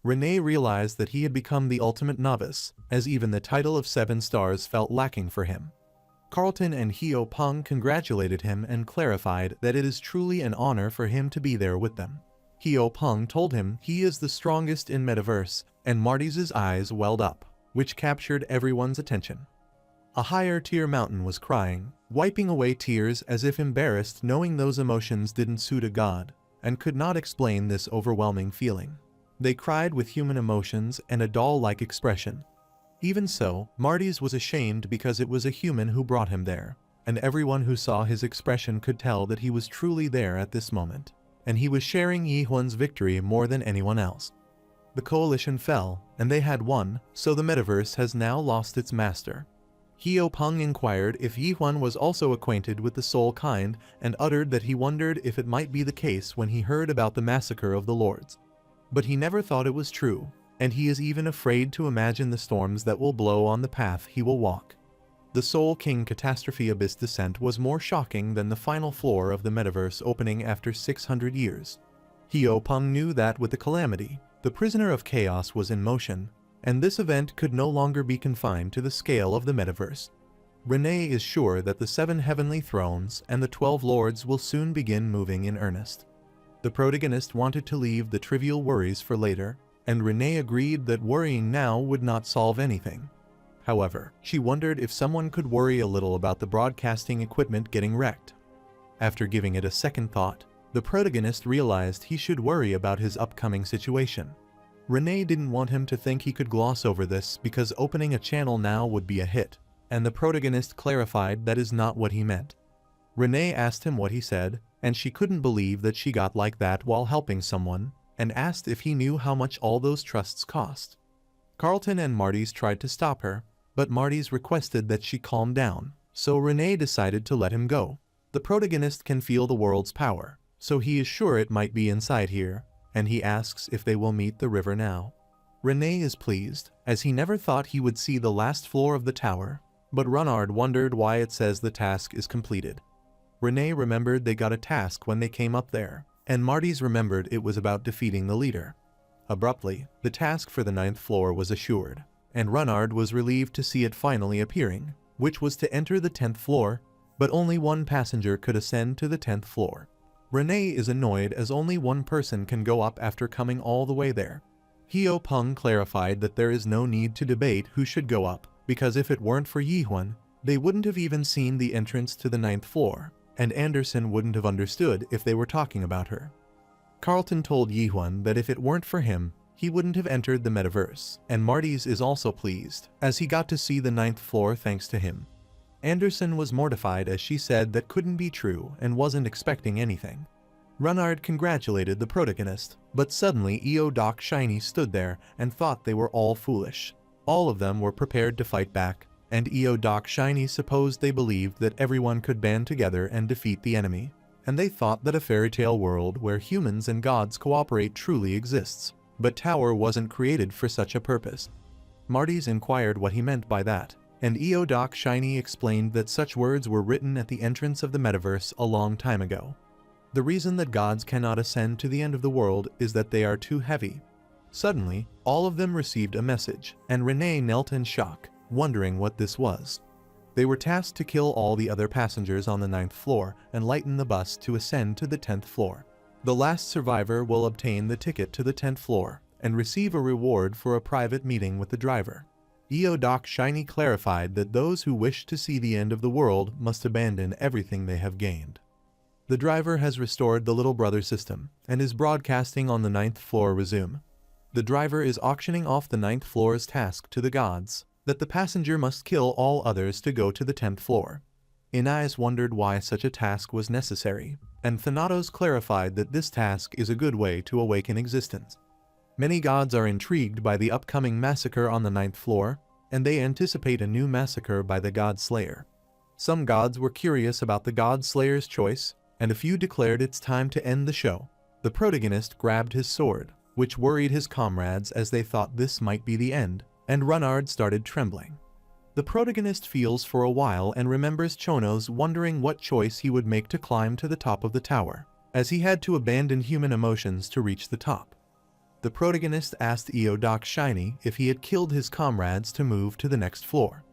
Speaker 1: Renee realized that he had become the ultimate novice, as even the title of 7 stars felt lacking for him. Carlton and Hyo Peng congratulated him and clarified that it is truly an honor for him to be there with them. Hyo Peng told him he is the strongest in Metaverse, and Marty's eyes welled up, which captured everyone's attention. A higher-tier mountain was crying, wiping away tears as if embarrassed knowing those emotions didn't suit a god, and could not explain this overwhelming feeling. They cried with human emotions and a doll-like expression. Even so, Marty's was ashamed because it was a human who brought him there, and everyone who saw his expression could tell that he was truly there at this moment, and he was sharing Yihwan's victory more than anyone else. The coalition fell, and they had won, so the metaverse has now lost its master. Hyo Peng inquired if Yihwan was also acquainted with the soul kind and uttered that he wondered if it might be the case when he heard about the massacre of the lords. But he never thought it was true, and he is even afraid to imagine the storms that will blow on the path he will walk. The Soul King Catastrophe Abyss descent was more shocking than the final floor of the metaverse opening after 600 years. Hyo Peng knew that with the calamity, the prisoner of chaos was in motion, and this event could no longer be confined to the scale of the metaverse. Renee is sure that the 7 heavenly thrones and the 12 lords will soon begin moving in earnest. The protagonist wanted to leave the trivial worries for later, and Renee agreed that worrying now would not solve anything. However, she wondered if someone could worry a little about the broadcasting equipment getting wrecked. After giving it a second thought, the protagonist realized he should worry about his upcoming situation. Renee didn't want him to think he could gloss over this because opening a channel now would be a hit, and the protagonist clarified that is not what he meant. Renee asked him what he said, and she couldn't believe that she got like that while helping someone, and asked if he knew how much all those trusts cost. Carlton and Marty's tried to stop her, but Marty's requested that she calm down, so Renee decided to let him go. The protagonist can feel the world's power, so he is sure it might be inside here, and he asks if they will meet the river now. Renee is pleased, as he never thought he would see the last floor of the tower, but Runard wondered why it says the task is completed. Renee remembered they got a task when they came up there, and Marty's remembered it was about defeating the leader. Abruptly, the task for the 9th floor was assured, and Runard was relieved to see it finally appearing, which was to enter the 10th floor, but only one passenger could ascend to the 10th floor. Renee is annoyed as only one person can go up after coming all the way there. Hyo Peng clarified that there is no need to debate who should go up, because if it weren't for Yihwan, they wouldn't have even seen the entrance to the 9th floor, and Anderson wouldn't have understood if they were talking about her. Carlton told Yihwan that if it weren't for him, he wouldn't have entered the metaverse, and Marty's is also pleased, as he got to see the 9th floor thanks to him. Anderson was mortified as she said that couldn't be true and wasn't expecting anything. Renard congratulated the protagonist, but suddenly Doc Shiny stood there and thought they were all foolish. All of them were prepared to fight back, and Doc Shiny supposed they believed that everyone could band together and defeat the enemy, and they thought that a fairy tale world where humans and gods cooperate truly exists. But Tower wasn't created for such a purpose. Marty's inquired what he meant by that, and Doc Shiny explained that such words were written at the entrance of the metaverse a long time ago. The reason that gods cannot ascend to the end of the world is that they are too heavy. Suddenly, all of them received a message, and Renee knelt in shock, wondering what this was. They were tasked to kill all the other passengers on the 9th floor and lighten the bus to ascend to the 10th floor. The last survivor will obtain the ticket to the 10th floor and receive a reward for a private meeting with the driver. Doc Shiny clarified that those who wish to see the end of the world must abandon everything they have gained. The driver has restored the little brother system and is broadcasting on the 9th floor resume. The driver is auctioning off the 9th floor's task to the gods, that the passenger must kill all others to go to the 10th floor. Inais wondered why such a task was necessary, and Thanatos clarified that this task is a good way to awaken existence. Many gods are intrigued by the upcoming massacre on the 9th floor, and they anticipate a new massacre by the God Slayer. Some gods were curious about the God Slayer's choice, and a few declared it's time to end the show. The protagonist grabbed his sword, which worried his comrades as they thought this might be the end, and Renard started trembling. The protagonist feels for a while and remembers Chonos wondering what choice he would make to climb to the top of the tower, as he had to abandon human emotions to reach the top. The protagonist asked Doc Shiny if he had killed his comrades to move to the next floor.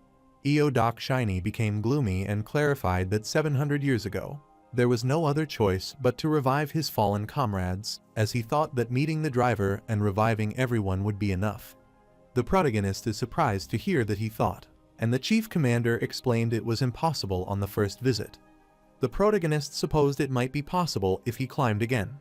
Speaker 1: Doc Shiny became gloomy and clarified that 700 years ago, there was no other choice but to revive his fallen comrades, as he thought that meeting the driver and reviving everyone would be enough. The protagonist is surprised to hear that he thought, and the chief commander explained it was impossible on the first visit. The protagonist supposed it might be possible if he climbed again.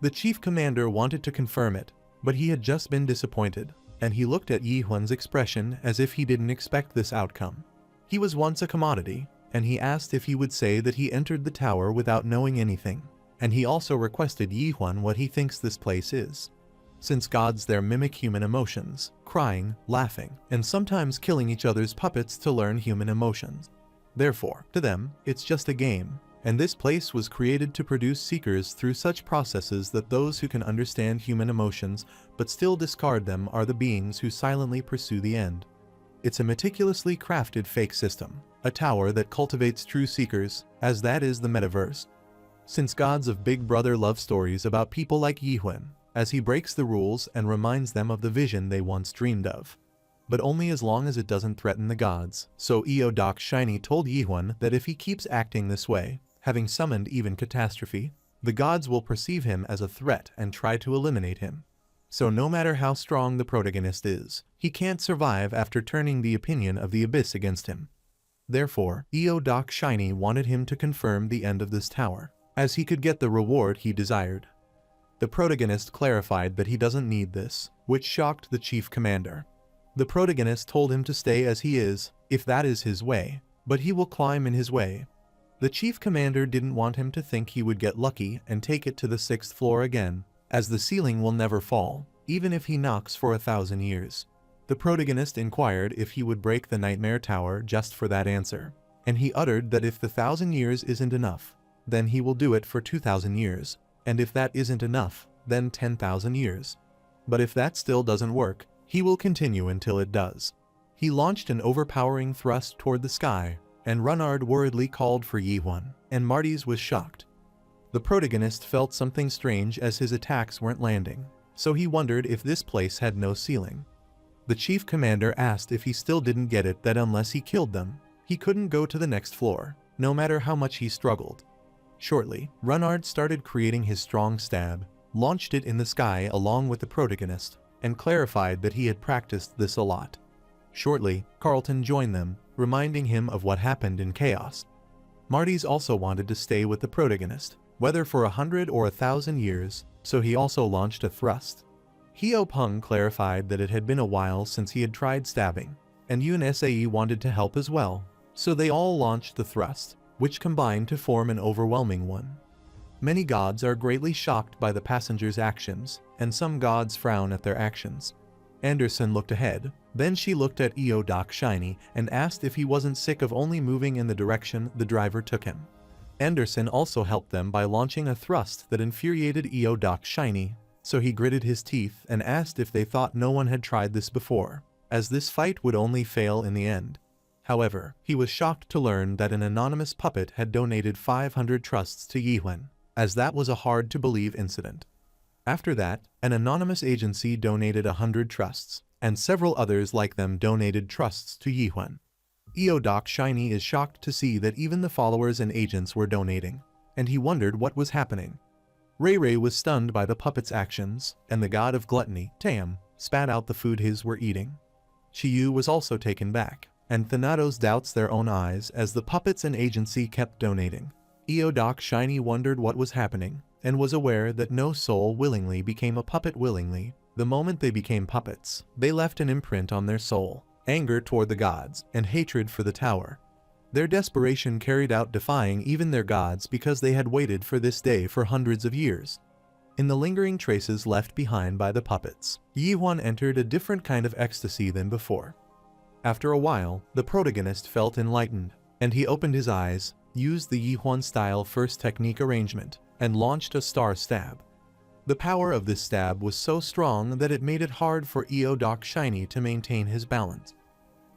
Speaker 1: The chief commander wanted to confirm it, but he had just been disappointed, and he looked at Yihuan's expression as if he didn't expect this outcome. He was once a commodity, and he asked if he would say that he entered the tower without knowing anything, and he also requested Yihuan what he thinks this place is. Since gods there mimic human emotions, crying, laughing, and sometimes killing each other's puppets to learn human emotions. Therefore, to them, it's just a game, and this place was created to produce seekers through such processes that those who can understand human emotions but still discard them are the beings who silently pursue the end. It's a meticulously crafted fake system, a tower that cultivates true seekers, as that is the metaverse. Since gods of Big Brother love stories about people like Yihuan, as he breaks the rules and reminds them of the vision they once dreamed of. But only as long as it doesn't threaten the gods, so Doc Shiny told Yihuan that if he keeps acting this way, having summoned even catastrophe, the gods will perceive him as a threat and try to eliminate him. So no matter how strong the protagonist is, he can't survive after turning the opinion of the Abyss against him. Therefore, Doc Shiny wanted him to confirm the end of this tower, as he could get the reward he desired. The protagonist clarified that he doesn't need this, which shocked the chief commander. The protagonist told him to stay as he is, if that is his way, but he will climb in his way. The chief commander didn't want him to think he would get lucky and take it to the 6th floor again, as the ceiling will never fall, even if he knocks for 1,000 years. The protagonist inquired if he would break the Nightmare Tower just for that answer, and he uttered that if the 1,000 years isn't enough, then he will do it for 2,000 years, and if that isn't enough, then 10,000 years. But if that still doesn't work, he will continue until it does. He launched an overpowering thrust toward the sky, and Renard worriedly called for Yihuan, and Marty's was shocked. The protagonist felt something strange as his attacks weren't landing, so he wondered if this place had no ceiling. The chief commander asked if he still didn't get it that unless he killed them, he couldn't go to the next floor, no matter how much he struggled. Shortly, Renard started creating his strong stab, launched it in the sky along with the protagonist, and clarified that he had practiced this a lot. Shortly, Carlton joined them, reminding him of what happened in Chaos. Marty's also wanted to stay with the protagonist, whether for 100 or 1,000 years, so he also launched a thrust. Heo Peng clarified that it had been a while since he had tried stabbing, and Yun Sae wanted to help as well, So they all launched the thrust, which combined to form an overwhelming one. Many gods are greatly shocked by the passengers' actions, and some gods frown at their actions. Anderson looked ahead, then she looked at Doc Shiny and asked if he wasn't sick of only moving in the direction the driver took him. Anderson also helped them by launching a thrust that infuriated Doc Shiny, so he gritted his teeth and asked if they thought no one had tried this before, as this fight would only fail in the end. However, he was shocked to learn that an anonymous puppet had donated 500 trusts to Yihuen, as that was a hard-to-believe incident. After that, an anonymous agency donated 100 trusts, and several others like them donated trusts to Yihuen. Doc Shiny is shocked to see that even the followers and agents were donating, and he wondered what was happening. Ray Ray was stunned by the puppet's actions, and the god of gluttony, Tam, spat out the food his were eating. Chiyu was also taken back, and Thanatos doubts their own eyes as the puppets and agency kept donating. Doc Shiny wondered what was happening, and was aware that no soul willingly became a puppet willingly. The moment they became puppets, they left an imprint on their soul, anger toward the gods, and hatred for the tower. Their desperation carried out defying even their gods because they had waited for this day for hundreds of years. In the lingering traces left behind by the puppets, Yihuen entered a different kind of ecstasy than before. After a while, the protagonist felt enlightened, and he opened his eyes, used the Yihuen-style first technique arrangement, and launched a star stab. The power of this stab was so strong that it made it hard for Doc Shiny to maintain his balance.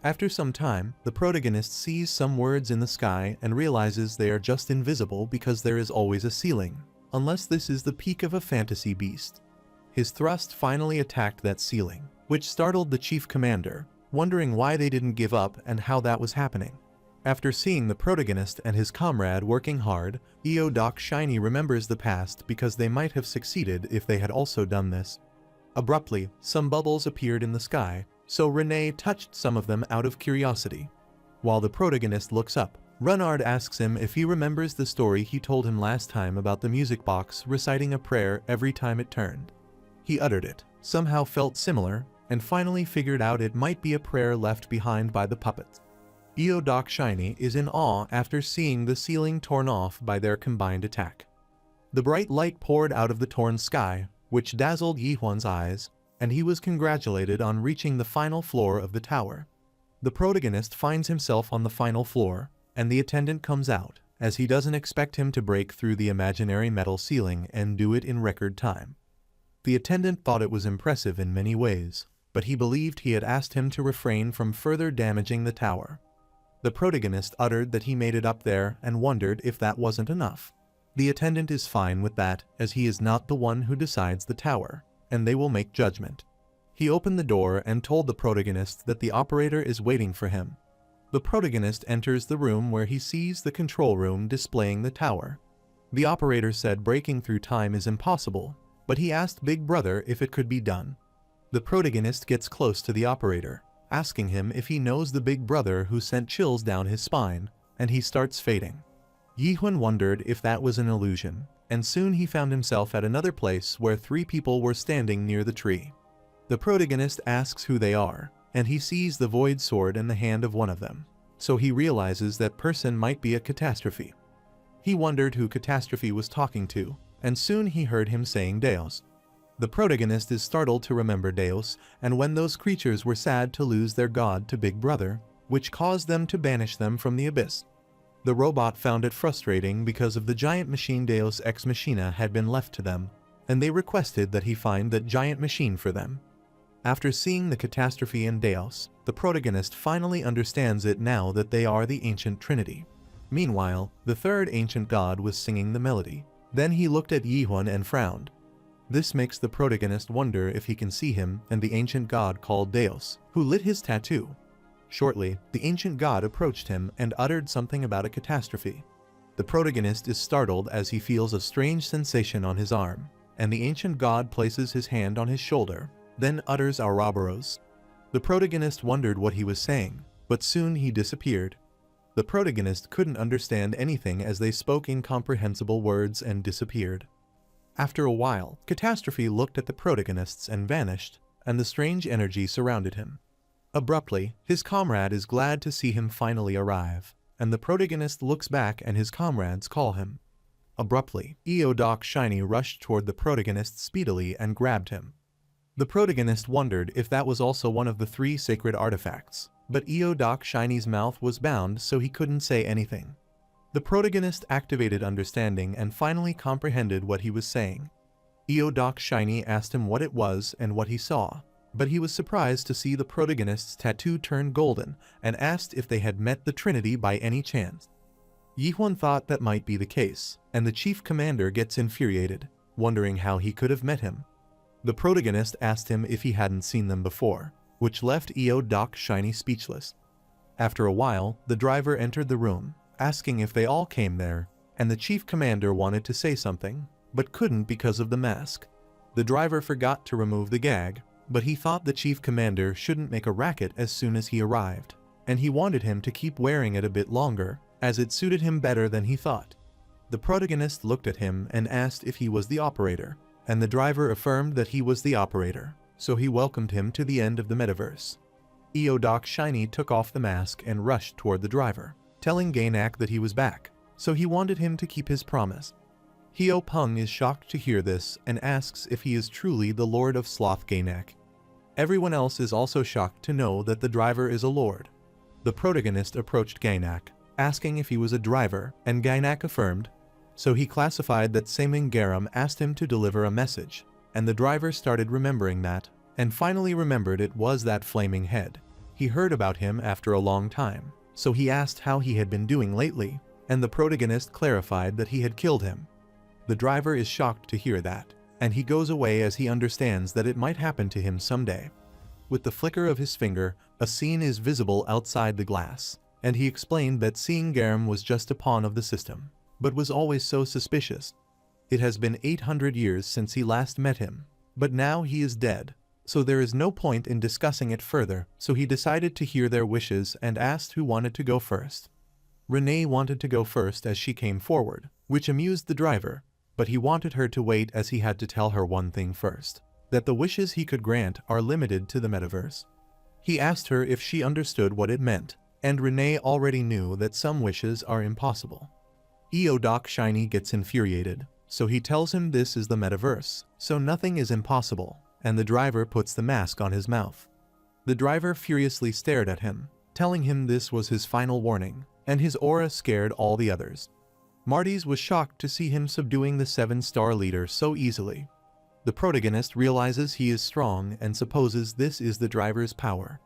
Speaker 1: After some time, the protagonist sees some words in the sky and realizes they are just invisible because there is always a ceiling, unless this is the peak of a fantasy beast. His thrust finally attacked that ceiling, which startled the chief commander, wondering why they didn't give up and how that was happening. After seeing the protagonist and his comrade working hard, Doc Shiny remembers the past because they might have succeeded if they had also done this. Abruptly, some bubbles appeared in the sky, so Renee touched some of them out of curiosity. While the protagonist looks up, Renard asks him if he remembers the story he told him last time about the music box reciting a prayer every time it turned. He uttered it, somehow felt similar, and finally figured out it might be a prayer left behind by the puppets. Doc Shiny is in awe after seeing the ceiling torn off by their combined attack. The bright light poured out of the torn sky, which dazzled Yihuan's eyes, and he was congratulated on reaching the final floor of the tower. The protagonist finds himself on the final floor, and the attendant comes out, as he doesn't expect him to break through the imaginary metal ceiling and do it in record time. The attendant thought it was impressive in many ways, but he believed he had asked him to refrain from further damaging the tower. The protagonist uttered that he made it up there and wondered if that wasn't enough. The attendant is fine with that, as he is not the one who decides the tower, and they will make judgment. He opened the door and told the protagonist that the operator is waiting for him. The protagonist enters the room where he sees the control room displaying the tower. The operator said breaking through time is impossible, but he asked Big Brother if it could be done. The protagonist gets close to the operator, asking him if he knows the Big Brother who sent chills down his spine, and he starts fading. Yihuen wondered if that was an illusion, and soon he found himself at another place where 3 people were standing near the tree. The protagonist asks who they are, and he sees the void sword in the hand of one of them, so he realizes that person might be a catastrophe. He wondered who Catastrophe was talking to, and soon he heard him saying Deus. The protagonist is startled to remember Deus, and when those creatures were sad to lose their god to Big Brother, which caused them to banish them from the abyss. The robot found it frustrating because of the giant machine Deus Ex Machina had been left to them, and they requested that he find that giant machine for them. After seeing the Catastrophe and Deus, the protagonist finally understands it now that they are the ancient trinity. Meanwhile, the third ancient god was singing the melody. Then he looked at Yihuen and frowned. This makes the protagonist wonder if he can see him and the ancient god called Deus, who lit his tattoo. Shortly, the ancient god approached him and uttered something about a catastrophe. The protagonist is startled as he feels a strange sensation on his arm, and the ancient god places his hand on his shoulder, then utters Ouroboros. The protagonist wondered what he was saying, but soon he disappeared. The protagonist couldn't understand anything as they spoke incomprehensible words and disappeared. After a while, Catastrophe looked at the protagonists and vanished, and the strange energy surrounded him. Abruptly, his comrade is glad to see him finally arrive, and the protagonist looks back and his comrades call him. Abruptly, Doc Shiny rushed toward the protagonist speedily and grabbed him. The protagonist wondered if that was also one of the 3 sacred artifacts, but Doc Shiny's mouth was bound so he couldn't say anything. The protagonist activated understanding and finally comprehended what he was saying. Doc Shiny asked him what it was and what he saw, but he was surprised to see the protagonist's tattoo turn golden and asked if they had met the Trinity by any chance. Yihun thought that might be the case, and the chief commander gets infuriated, wondering how he could have met him. The protagonist asked him if he hadn't seen them before, which left Doc Shiny speechless. After a while, the driver entered the room, asking if they all came there, and the chief commander wanted to say something, but couldn't because of the mask. The driver forgot to remove the gag, but he thought the chief commander shouldn't make a racket as soon as he arrived, and he wanted him to keep wearing it a bit longer, as it suited him better than he thought. The protagonist looked at him and asked if he was the operator, and the driver affirmed that he was the operator, so he welcomed him to the end of the metaverse. Doc Shiny took off the mask and rushed toward the driver, telling Gainak that he was back, so he wanted him to keep his promise. Heo Peng is shocked to hear this and asks if he is truly the Lord of Sloth Gainak. Everyone else is also shocked to know that the driver is a lord. The protagonist approached Gainak, asking if he was a driver, and Gainak affirmed, so he classified that Saeming Garam asked him to deliver a message, and the driver started remembering that, and finally remembered it was that flaming head. He heard about him after a long time, so he asked how he had been doing lately, and the protagonist clarified that he had killed him. The driver is shocked to hear that, and he goes away as he understands that it might happen to him someday. With the flicker of his finger, a scene is visible outside the glass, and he explained that seeing Garam was just a pawn of the system, but was always so suspicious. It has been 800 years since he last met him, but now he is dead, so there is no point in discussing it further, so he decided to hear their wishes and asked who wanted to go first. Renee wanted to go first as she came forward, which amused the driver, but he wanted her to wait as he had to tell her one thing first, that the wishes he could grant are limited to the metaverse. He asked her if she understood what it meant, and Renee already knew that some wishes are impossible. Doc Shiny gets infuriated, so he tells him this is the metaverse, so nothing is impossible, and the driver puts the mask on his mouth. The driver furiously stared at him, telling him this was his final warning, and his aura scared all the others. Marty's was shocked to see him subduing the 7-star leader so easily. The protagonist realizes he is strong and supposes this is the driver's power.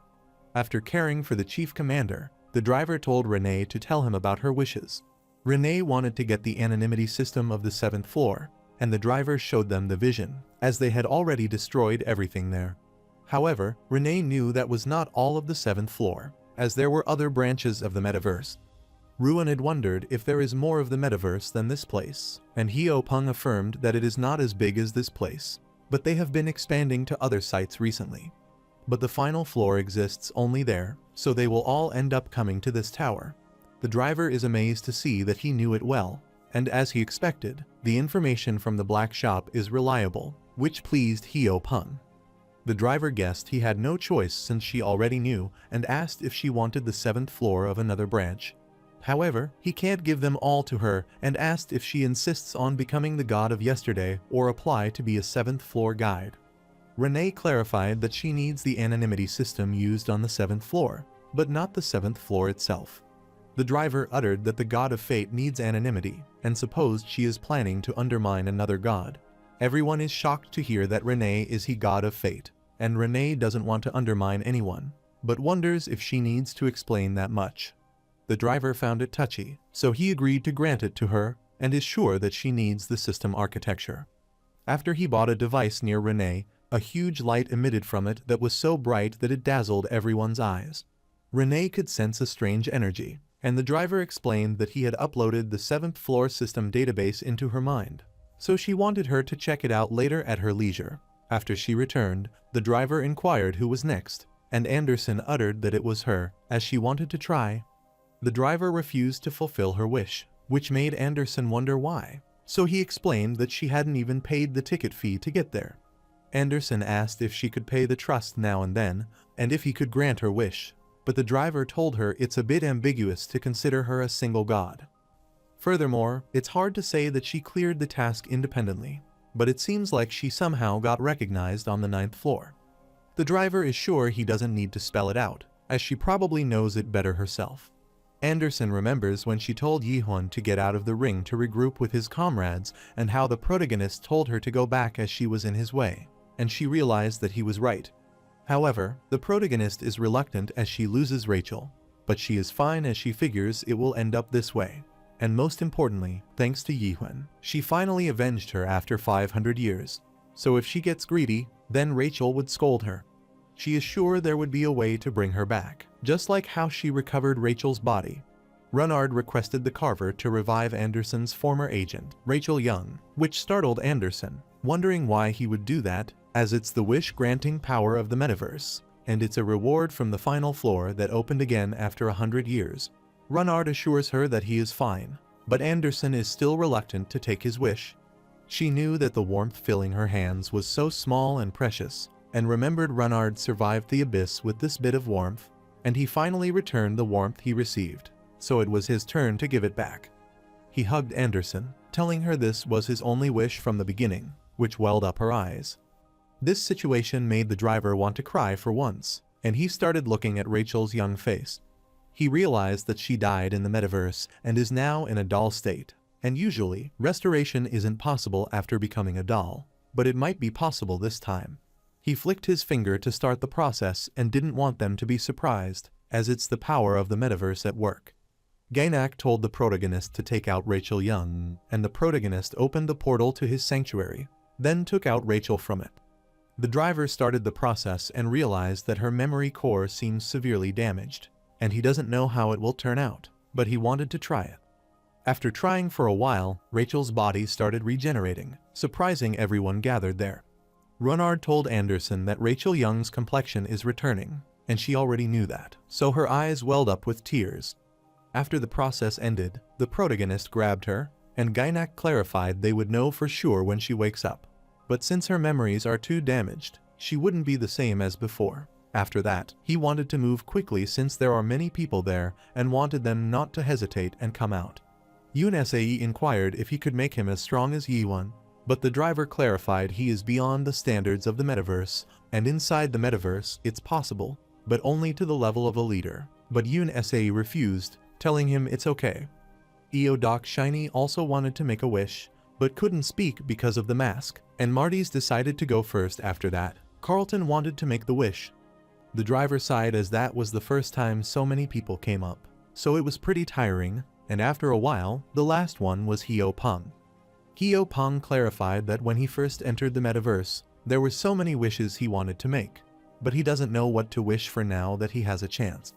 Speaker 1: After caring for the chief commander, the driver told Renee to tell him about her wishes. Renee wanted to get the anonymity system of the 7th floor, and the driver showed them the vision, as they had already destroyed everything there. However, Renee knew that was not all of the 7th floor, as there were other branches of the metaverse. Ruan had wondered if there is more of the metaverse than this place, and Heo Peng affirmed that it is not as big as this place, but they have been expanding to other sites recently. But the final floor exists only there, so they will all end up coming to this tower. The driver is amazed to see that he knew it well, and as he expected, the information from the black shop is reliable, which pleased Heo Peng. The driver guessed he had no choice since she already knew and asked if she wanted the 7th floor of another branch. However, he can't give them all to her and asked if she insists on becoming the god of yesterday or apply to be a 7th floor guide. Renee clarified that she needs the anonymity system used on the 7th floor, but not the 7th floor itself. The driver uttered that the god of fate needs anonymity and supposed she is planning to undermine another god. Everyone is shocked to hear that Renee is he god of fate, and Renee doesn't want to undermine anyone, but wonders if she needs to explain that much. The driver found it touchy, so he agreed to grant it to her and is sure that she needs the system architecture. After he bought a device near Renee, a huge light emitted from it that was so bright that it dazzled everyone's eyes. Renee could sense a strange energy, and the driver explained that he had uploaded the 7th floor system database into her mind, so she wanted her to check it out later at her leisure. After she returned, the driver inquired who was next, and Anderson uttered that it was her, as she wanted to try. The driver refused to fulfill her wish, which made Anderson wonder why, so he explained that she hadn't even paid the ticket fee to get there. Anderson asked if she could pay the trust now and then, and if he could grant her wish, but the driver told her it's a bit ambiguous to consider her a single god. Furthermore, it's hard to say that she cleared the task independently, but it seems like she somehow got recognized on the 9th floor. The driver is sure he doesn't need to spell it out, as she probably knows it better herself. Anderson remembers when she told Yihun to get out of the ring to regroup with his comrades and how the protagonist told her to go back as she was in his way, and she realized that he was right. However, the protagonist is reluctant as she loses Rachel, but she is fine as she figures it will end up this way. And most importantly, thanks to Yihun, she finally avenged her after 500 years. So if she gets greedy, then Rachel would scold her. She is sure there would be a way to bring her back, just like how she recovered Rachel's body. Renard requested the carver to revive Anderson's former agent, Rachel Young, which startled Anderson, wondering why he would do that, as it's the wish-granting power of the metaverse, and it's a reward from the final floor that opened again after 100 years. Renard assures her that he is fine, but Anderson is still reluctant to take his wish. She knew that the warmth filling her hands was so small and precious, and remembered Renard survived the abyss with this bit of warmth, and he finally returned the warmth he received, so it was his turn to give it back. He hugged Anderson, telling her this was his only wish from the beginning, which welled up her eyes. This situation made the driver want to cry for once, and he started looking at Rachel's young face. He realized that she died in the metaverse and is now in a doll state, and usually, restoration isn't possible after becoming a doll, but it might be possible this time. He flicked his finger to start the process and didn't want them to be surprised, as it's the power of the metaverse at work. Gainak told the protagonist to take out Rachel Young, and the protagonist opened the portal to his sanctuary, then took out Rachel from it. The driver started the process and realized that her memory core seems severely damaged, and he doesn't know how it will turn out, but he wanted to try it. After trying for a while, Rachel's body started regenerating, surprising everyone gathered there. Renard told Anderson that Rachel Young's complexion is returning, and she already knew that, so her eyes welled up with tears. After the process ended, the protagonist grabbed her, and Gainak clarified they would know for sure when she wakes up. But since her memories are too damaged, she wouldn't be the same as before. After that, he wanted to move quickly since there are many people there and wanted them not to hesitate and come out. Yun-sae inquired if he could make him as strong as Yiwon, but the driver clarified he is beyond the standards of the metaverse, and inside the metaverse it's possible, but only to the level of a leader. But Yun-sae refused, telling him it's okay. Doc Shiny also wanted to make a wish, but couldn't speak because of the mask, and Marty's decided to go first after that. Carlton wanted to make the wish. The driver sighed as that was the first time so many people came up, so it was pretty tiring, and after a while, the last one was Hyo Peng. Hyo Peng clarified that when he first entered the metaverse, there were so many wishes he wanted to make, but he doesn't know what to wish for now that he has a chance.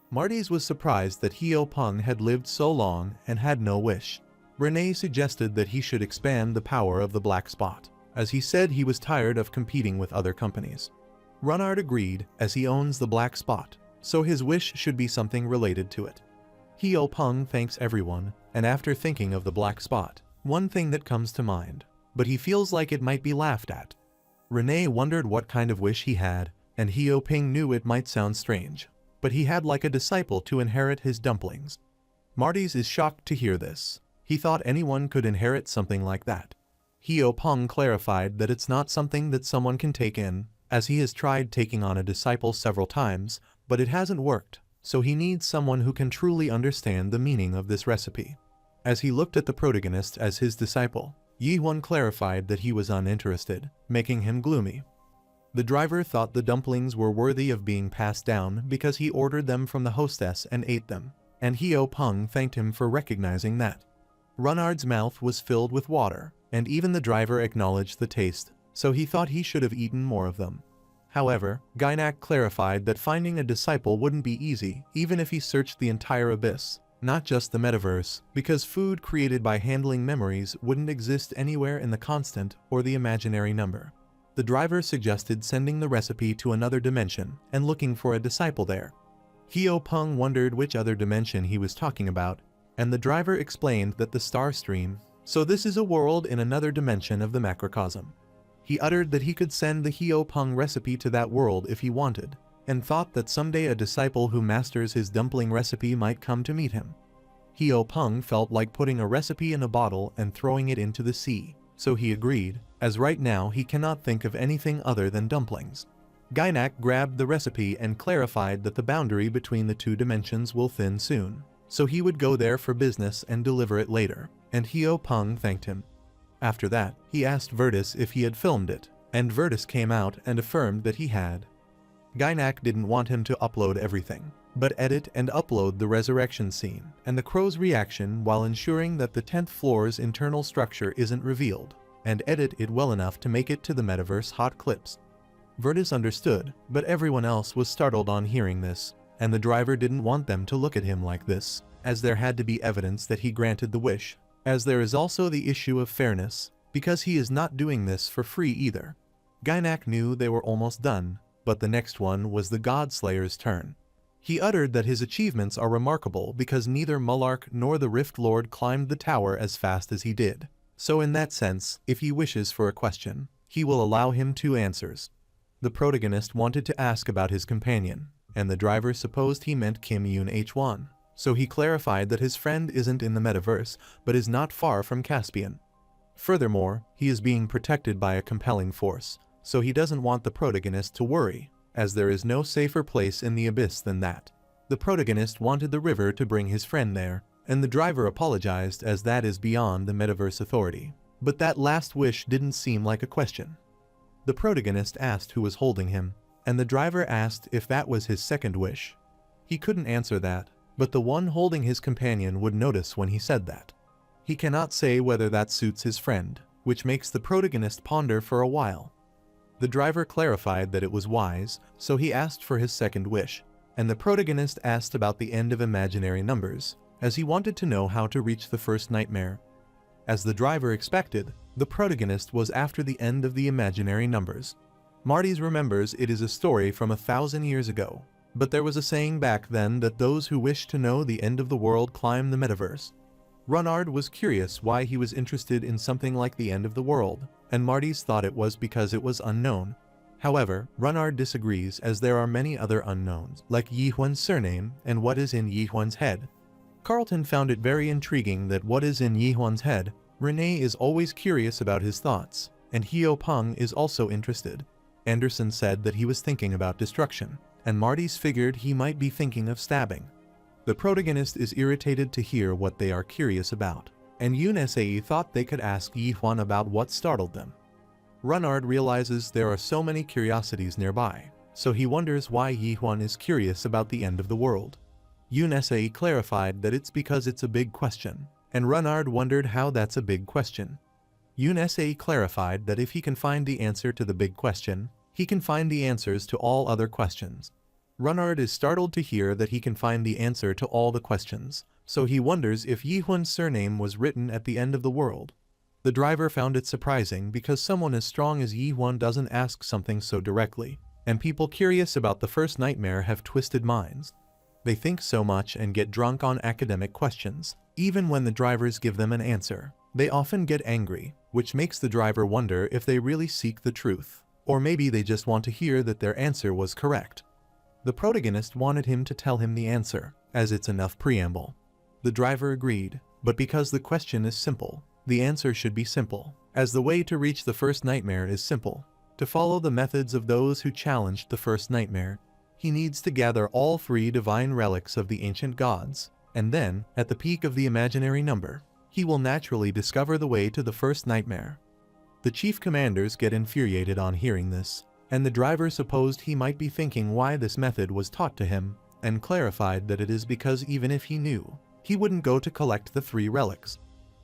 Speaker 1: Marty's was surprised that Hyo Peng had lived so long and had no wish. Renee suggested that he should expand the power of the black spot, as he said he was tired of competing with other companies. Renard agreed, as he owns the black spot, so his wish should be something related to it. Hyo Peng thanks everyone, and after thinking of the black spot, one thing that comes to mind, but he feels like it might be laughed at. Renee wondered what kind of wish he had, and Hyo Peng knew it might sound strange, but he had like a disciple to inherit his dumplings. Marty's is shocked to hear this. He thought anyone could inherit something like that. Hyo Peng clarified that it's not something that someone can take in, as he has tried taking on a disciple several times, but it hasn't worked, so he needs someone who can truly understand the meaning of this recipe. As he looked at the protagonist as his disciple, Yihun clarified that he was uninterested, making him gloomy. The driver thought the dumplings were worthy of being passed down because he ordered them from the hostess and ate them, and Hyo Peng thanked him for recognizing that. Renard's mouth was filled with water, and even the driver acknowledged the taste, so he thought he should have eaten more of them. However, Gainak clarified that finding a disciple wouldn't be easy even if he searched the entire abyss, not just the metaverse, because food created by handling memories wouldn't exist anywhere in the constant or the imaginary number. The driver suggested sending the recipe to another dimension and looking for a disciple there. Hyo Peng wondered which other dimension he was talking about, and the driver explained that the star stream, so this is a world in another dimension of the macrocosm. He uttered that he could send the Heo-pung recipe to that world if he wanted, and thought that someday a disciple who masters his dumpling recipe might come to meet him. Heo-pung felt like putting a recipe in a bottle and throwing it into the sea, so he agreed, as right now he cannot think of anything other than dumplings. Gynak grabbed the recipe and clarified that the boundary between the two dimensions will thin soon, so he would go there for business and deliver it later, and Heo-pung thanked him. After that, he asked Virtus if he had filmed it, and Virtus came out and affirmed that he had. Gynak didn't want him to upload everything, but edit and upload the resurrection scene and the crow's reaction while ensuring that the 10th floor's internal structure isn't revealed, and edit it well enough to make it to the metaverse hot clips. Virtus understood, but everyone else was startled on hearing this, and the driver didn't want them to look at him like this, as there had to be evidence that he granted the wish, as there is also the issue of fairness, because he is not doing this for free either. Gynak knew they were almost done, but the next one was the God-Slayer's turn. He uttered that his achievements are remarkable because neither Mullark nor the Rift Lord climbed the tower as fast as he did. So in that sense, if he wishes for a question, he will allow him 2 answers. The protagonist wanted to ask about his companion, and the driver supposed he meant Kim Yoon H1. So he clarified that his friend isn't in the metaverse, but is not far from Caspian. Furthermore, he is being protected by a compelling force, so he doesn't want the protagonist to worry, as there is no safer place in the abyss than that. The protagonist wanted the river to bring his friend there, and the driver apologized as that is beyond the metaverse authority. But that last wish didn't seem like a question. The protagonist asked who was holding him, and the driver asked if that was his second wish. He couldn't answer that, but the one holding his companion would notice when he said that. He cannot say whether that suits his friend, which makes the protagonist ponder for a while. The driver clarified that it was wise, so he asked for his second wish, and the protagonist asked about the end of imaginary numbers, as he wanted to know how to reach the first nightmare. As the driver expected, the protagonist was after the end of the imaginary numbers. Marty's remembers it is a story from 1,000 years ago, but there was a saying back then that those who wish to know the end of the world climb the metaverse. Runard was curious why he was interested in something like the end of the world, and Marty's thought it was because it was unknown. However, Runard disagrees as there are many other unknowns, like Yihuan's surname and what is in Yihuan's head. Carlton found it very intriguing that what is in Yihuan's head. Renee is always curious about his thoughts, and Heo-pung is also interested. Anderson said that he was thinking about destruction, and Marty's figured he might be thinking of stabbing. The protagonist is irritated to hear what they are curious about, and Yoon Sae thought they could ask Yihuan about what startled them. Runard realizes there are so many curiosities nearby, so he wonders why Yihuan is curious about the end of the world. Yoon Sae clarified that it's because it's a big question, and Runard wondered how that's a big question. Yoon Sae clarified that if he can find the answer to the big question, he can find the answers to all other questions. Runard is startled to hear that he can find the answer to all the questions, so he wonders if Yihuan's surname was written at the end of the world. The driver found it surprising because someone as strong as Yihuan doesn't ask something so directly, and people curious about the first nightmare have twisted minds. They think so much and get drunk on academic questions. Even when the drivers give them an answer, they often get angry, which makes the driver wonder if they really seek the truth, or maybe they just want to hear that their answer was correct. The protagonist wanted him to tell him the answer, as it's enough preamble. The driver agreed, but because the question is simple, the answer should be simple, as the way to reach the first nightmare is simple. To follow the methods of those who challenged the first nightmare, he needs to gather all 3 divine relics of the ancient gods, and then, at the peak of the imaginary number, he will naturally discover the way to the first nightmare. The chief commanders get infuriated on hearing this, and the driver supposed he might be thinking why this method was taught to him, and clarified that it is because even if he knew, he wouldn't go to collect the 3 relics.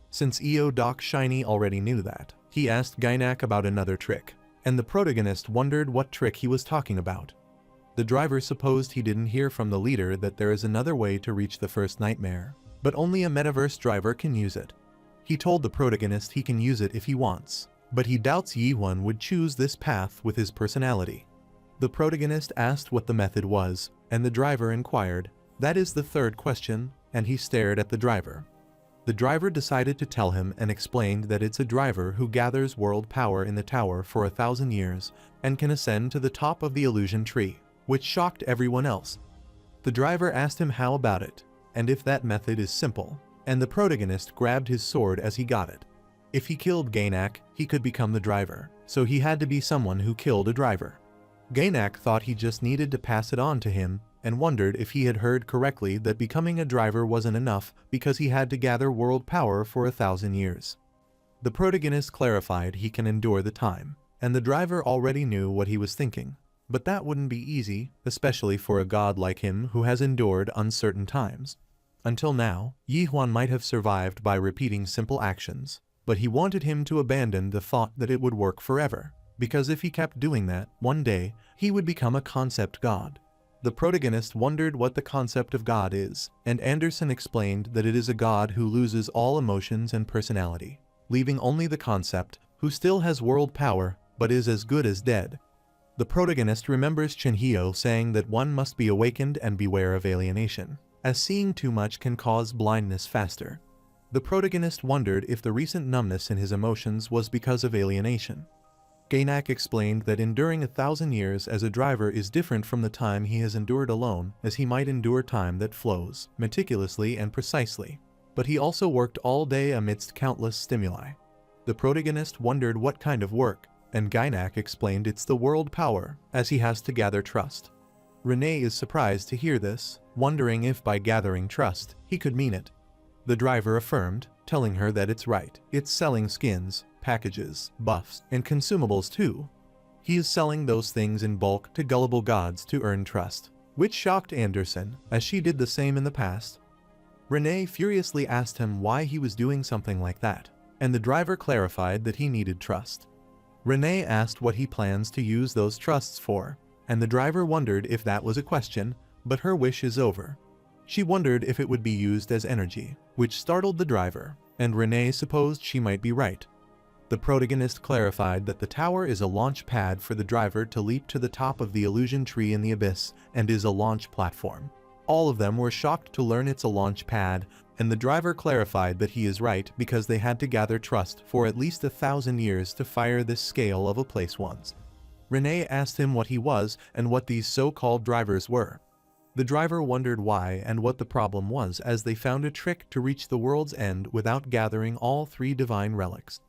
Speaker 1: Since Doc Shiny already knew that, he asked Gynak about another trick, and the protagonist wondered what trick he was talking about. The driver supposed he didn't hear from the leader that there is another way to reach the first nightmare, but only a metaverse driver can use it. He told the protagonist he can use it if he wants, but he doubts Yihuan would choose this path with his personality. The protagonist asked what the method was, and the driver inquired. That is the 3rd question, and he stared at the driver. The driver decided to tell him and explained that it's a driver who gathers world power in the tower for 1,000 years and can ascend to the top of the illusion tree, which shocked everyone else. The driver asked him how about it, and if that method is simple, and the protagonist grabbed his sword as he got it. If he killed Gainak, he could become the driver, so he had to be someone who killed a driver. Gainak thought he just needed to pass it on to him, and wondered if he had heard correctly that becoming a driver wasn't enough because he had to gather world power for 1,000 years. The protagonist clarified he can endure the time, and the driver already knew what he was thinking. But that wouldn't be easy, especially for a god like him who has endured uncertain times. Until now, Yihuan might have survived by repeating simple actions, but he wanted him to abandon the thought that it would work forever, because if he kept doing that, one day, he would become a concept god. The protagonist wondered what the concept of God is, and Anderson explained that it is a god who loses all emotions and personality, leaving only the concept, who still has world power, but is as good as dead. The protagonist remembers Chinhyo saying that one must be awakened and beware of alienation, as seeing too much can cause blindness faster. The protagonist wondered if the recent numbness in his emotions was because of alienation. Gainak explained that enduring 1,000 years as a driver is different from the time he has endured alone, as he might endure time that flows, meticulously and precisely. But he also worked all day amidst countless stimuli. The protagonist wondered what kind of work, and Gainak explained it's the world power, as he has to gather trust. Renee is surprised to hear this, wondering if by gathering trust, he could mean it. The driver affirmed, telling her that it's right. It's selling skins, packages, buffs, and consumables too. He is selling those things in bulk to gullible gods to earn trust, which shocked Anderson, as she did the same in the past. Renee furiously asked him why he was doing something like that, and the driver clarified that he needed trust. Renee asked what he plans to use those trusts for, and the driver wondered if that was a question, but her wish is over. She wondered if it would be used as energy, which startled the driver, and Renee supposed she might be right. The protagonist clarified that the tower is a launch pad for the driver to leap to the top of the illusion tree in the abyss, and is a launch platform. All of them were shocked to learn it's a launch pad, and the driver clarified that he is right because they had to gather trust for at least 1,000 years to fire this scale of a place once. Renee asked him what he was and what these so-called drivers were. The driver wondered why and what the problem was, as they found a trick to reach the world's end without gathering all 3 divine relics.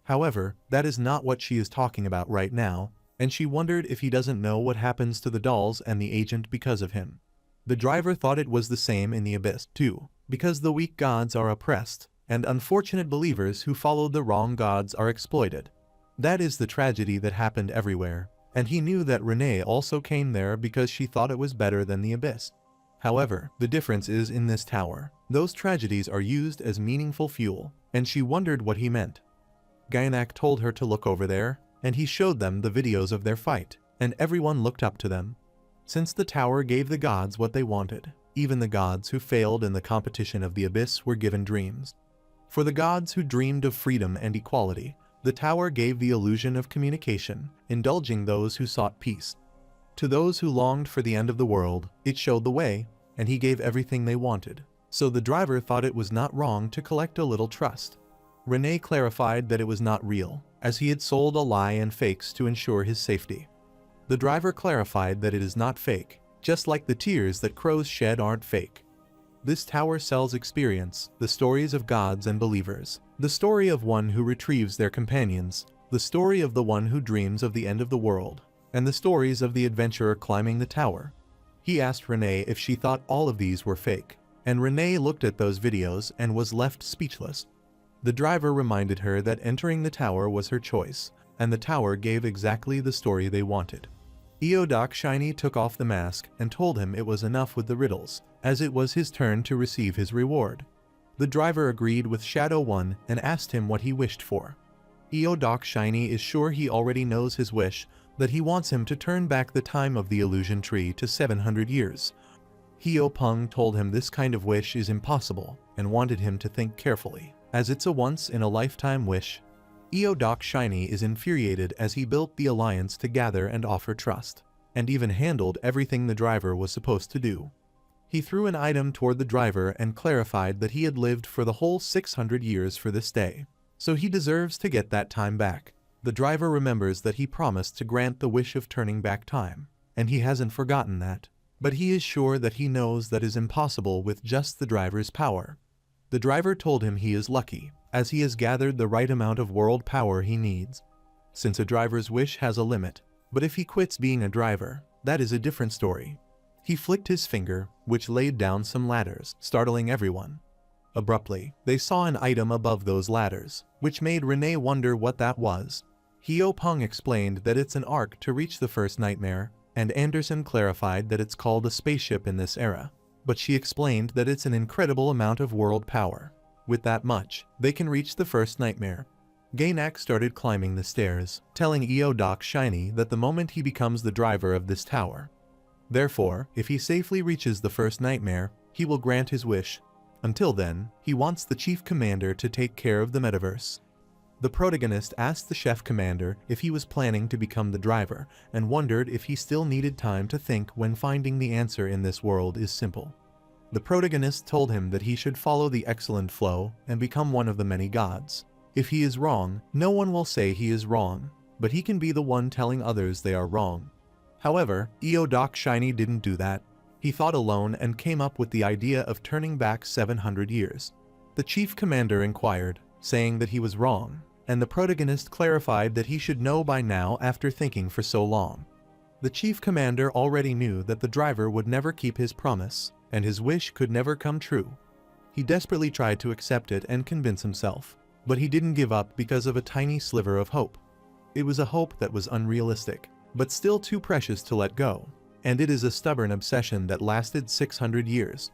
Speaker 1: However, that is not what she is talking about right now, and she wondered if he doesn't know what happens to the dolls and the agent because of him. The driver thought it was the same in the abyss too, because the weak gods are oppressed, and unfortunate believers who followed the wrong gods are exploited. That is the tragedy that happened everywhere, and he knew that Renee also came there because she thought it was better than the abyss. However, the difference is in this tower, those tragedies are used as meaningful fuel, and she wondered what he meant. Gainak told her to look over there, and he showed them the videos of their fight, and everyone looked up to them. Since the tower gave the gods what they wanted, even the gods who failed in the competition of the abyss were given dreams. For the gods who dreamed of freedom and equality, the tower gave the illusion of communication, indulging those who sought peace. To those who longed for the end of the world, it showed the way, and he gave everything they wanted. So the driver thought it was not wrong to collect a little trust. Renee clarified that it was not real, as he had sold a lie and fakes to ensure his safety. The driver clarified that it is not fake, just like the tears that crows shed aren't fake. This tower sells experience, the stories of gods and believers, the story of one who retrieves their companions, the story of the one who dreams of the end of the world, and the stories of the adventurer climbing the tower. He asked Renee if she thought all of these were fake, and Renee looked at those videos and was left speechless. The driver reminded her that entering the tower was her choice, and the tower gave exactly the story they wanted. Eodoc Shiny took off the mask and told him it was enough with the riddles, as it was his turn to receive his reward. The driver agreed with Shadow One and asked him what he wished for. Eodoc Shiny is sure he already knows his wish, that he wants him to turn back the time of the illusion tree to 700 years. Heo Peng told him this kind of wish is impossible and wanted him to think carefully, as it's a once-in-a-lifetime wish. Eodoc Shiny is infuriated as he built the alliance to gather and offer trust, and even handled everything the driver was supposed to do. He threw an item toward the driver and clarified that he had lived for the whole 600 years for this day, so he deserves to get that time back. The driver remembers that he promised to grant the wish of turning back time, and he hasn't forgotten that. But he is sure that he knows that is impossible with just the driver's power. The driver told him he is lucky, as he has gathered the right amount of world power he needs. Since a driver's wish has a limit, but if he quits being a driver, that is a different story. He flicked his finger, which laid down some ladders, startling everyone. Abruptly, they saw an item above those ladders, which made Renee wonder what that was. Hyo Peng explained that it's an ark to reach the first nightmare, and Anderson clarified that it's called a spaceship in this era. But she explained that it's an incredible amount of world power. With that much, they can reach the first nightmare. Gainak started climbing the stairs, telling Eodoc Shiny that the moment he becomes the driver of this tower. Therefore, if he safely reaches the first nightmare, he will grant his wish. Until then, he wants the chief commander to take care of the metaverse. The protagonist asked the chef commander if he was planning to become the driver, and wondered if he still needed time to think when finding the answer in this world is simple. The protagonist told him that he should follow the excellent flow and become one of the many gods. If he is wrong, no one will say he is wrong, but he can be the one telling others they are wrong. However, Eodoc Shiny didn't do that. He thought alone and came up with the idea of turning back 700 years. The chief commander inquired, saying that he was wrong, and the protagonist clarified that he should know by now after thinking for so long. The chief commander already knew that the driver would never keep his promise, and his wish could never come true. He desperately tried to accept it and convince himself, but he didn't give up because of a tiny sliver of hope. It was a hope that was unrealistic, but still too precious to let go, and it is a stubborn obsession that lasted 600 years.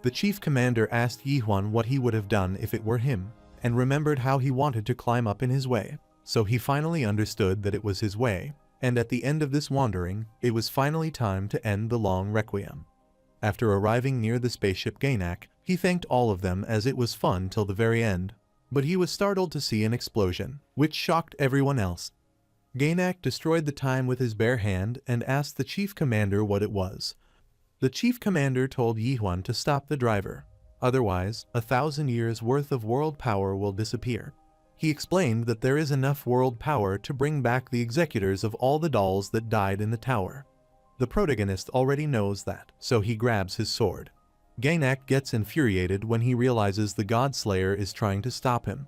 Speaker 1: The chief commander asked Yihuan what he would have done if it were him, and remembered how he wanted to climb up in his way, so he finally understood that it was his way, and at the end of this wandering, it was finally time to end the long requiem. After arriving near the spaceship Gainak, he thanked all of them as it was fun till the very end, but he was startled to see an explosion, which shocked everyone else. Gainak destroyed the time with his bare hand and asked the chief commander what it was. The chief commander told Yihuan to stop the driver. Otherwise, 1,000 years worth of world power will disappear. He explained that there is enough world power to bring back the executors of all the dolls that died in the tower. The protagonist already knows that, so he grabs his sword. Gainak gets infuriated when he realizes the God Slayer is trying to stop him.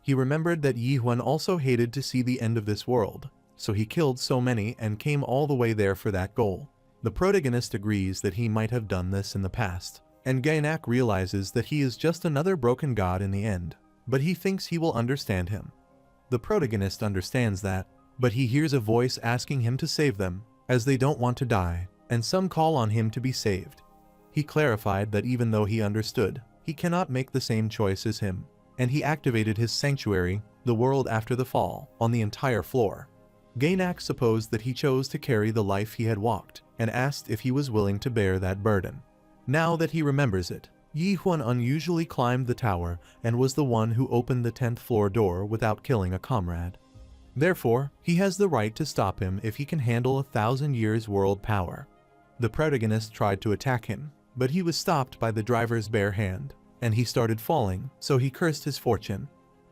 Speaker 1: He remembered that Yihuan also hated to see the end of this world, so he killed so many and came all the way there for that goal. The protagonist agrees that he might have done this in the past, and Gainak realizes that he is just another broken god in the end, but he thinks he will understand him. The protagonist understands that, but he hears a voice asking him to save them, as they don't want to die, and some call on him to be saved. He clarified that even though he understood, he cannot make the same choice as him, and he activated his sanctuary, the world after the fall, on the entire floor. Gainak supposed that he chose to carry the life he had walked, and asked if he was willing to bear that burden. Now that he remembers it, Yihuan unusually climbed the tower and was the one who opened the 10th floor door without killing a comrade. Therefore, he has the right to stop him if he can handle 1,000 years world power. The protagonist tried to attack him, but he was stopped by the driver's bare hand, and he started falling, so he cursed his fortune.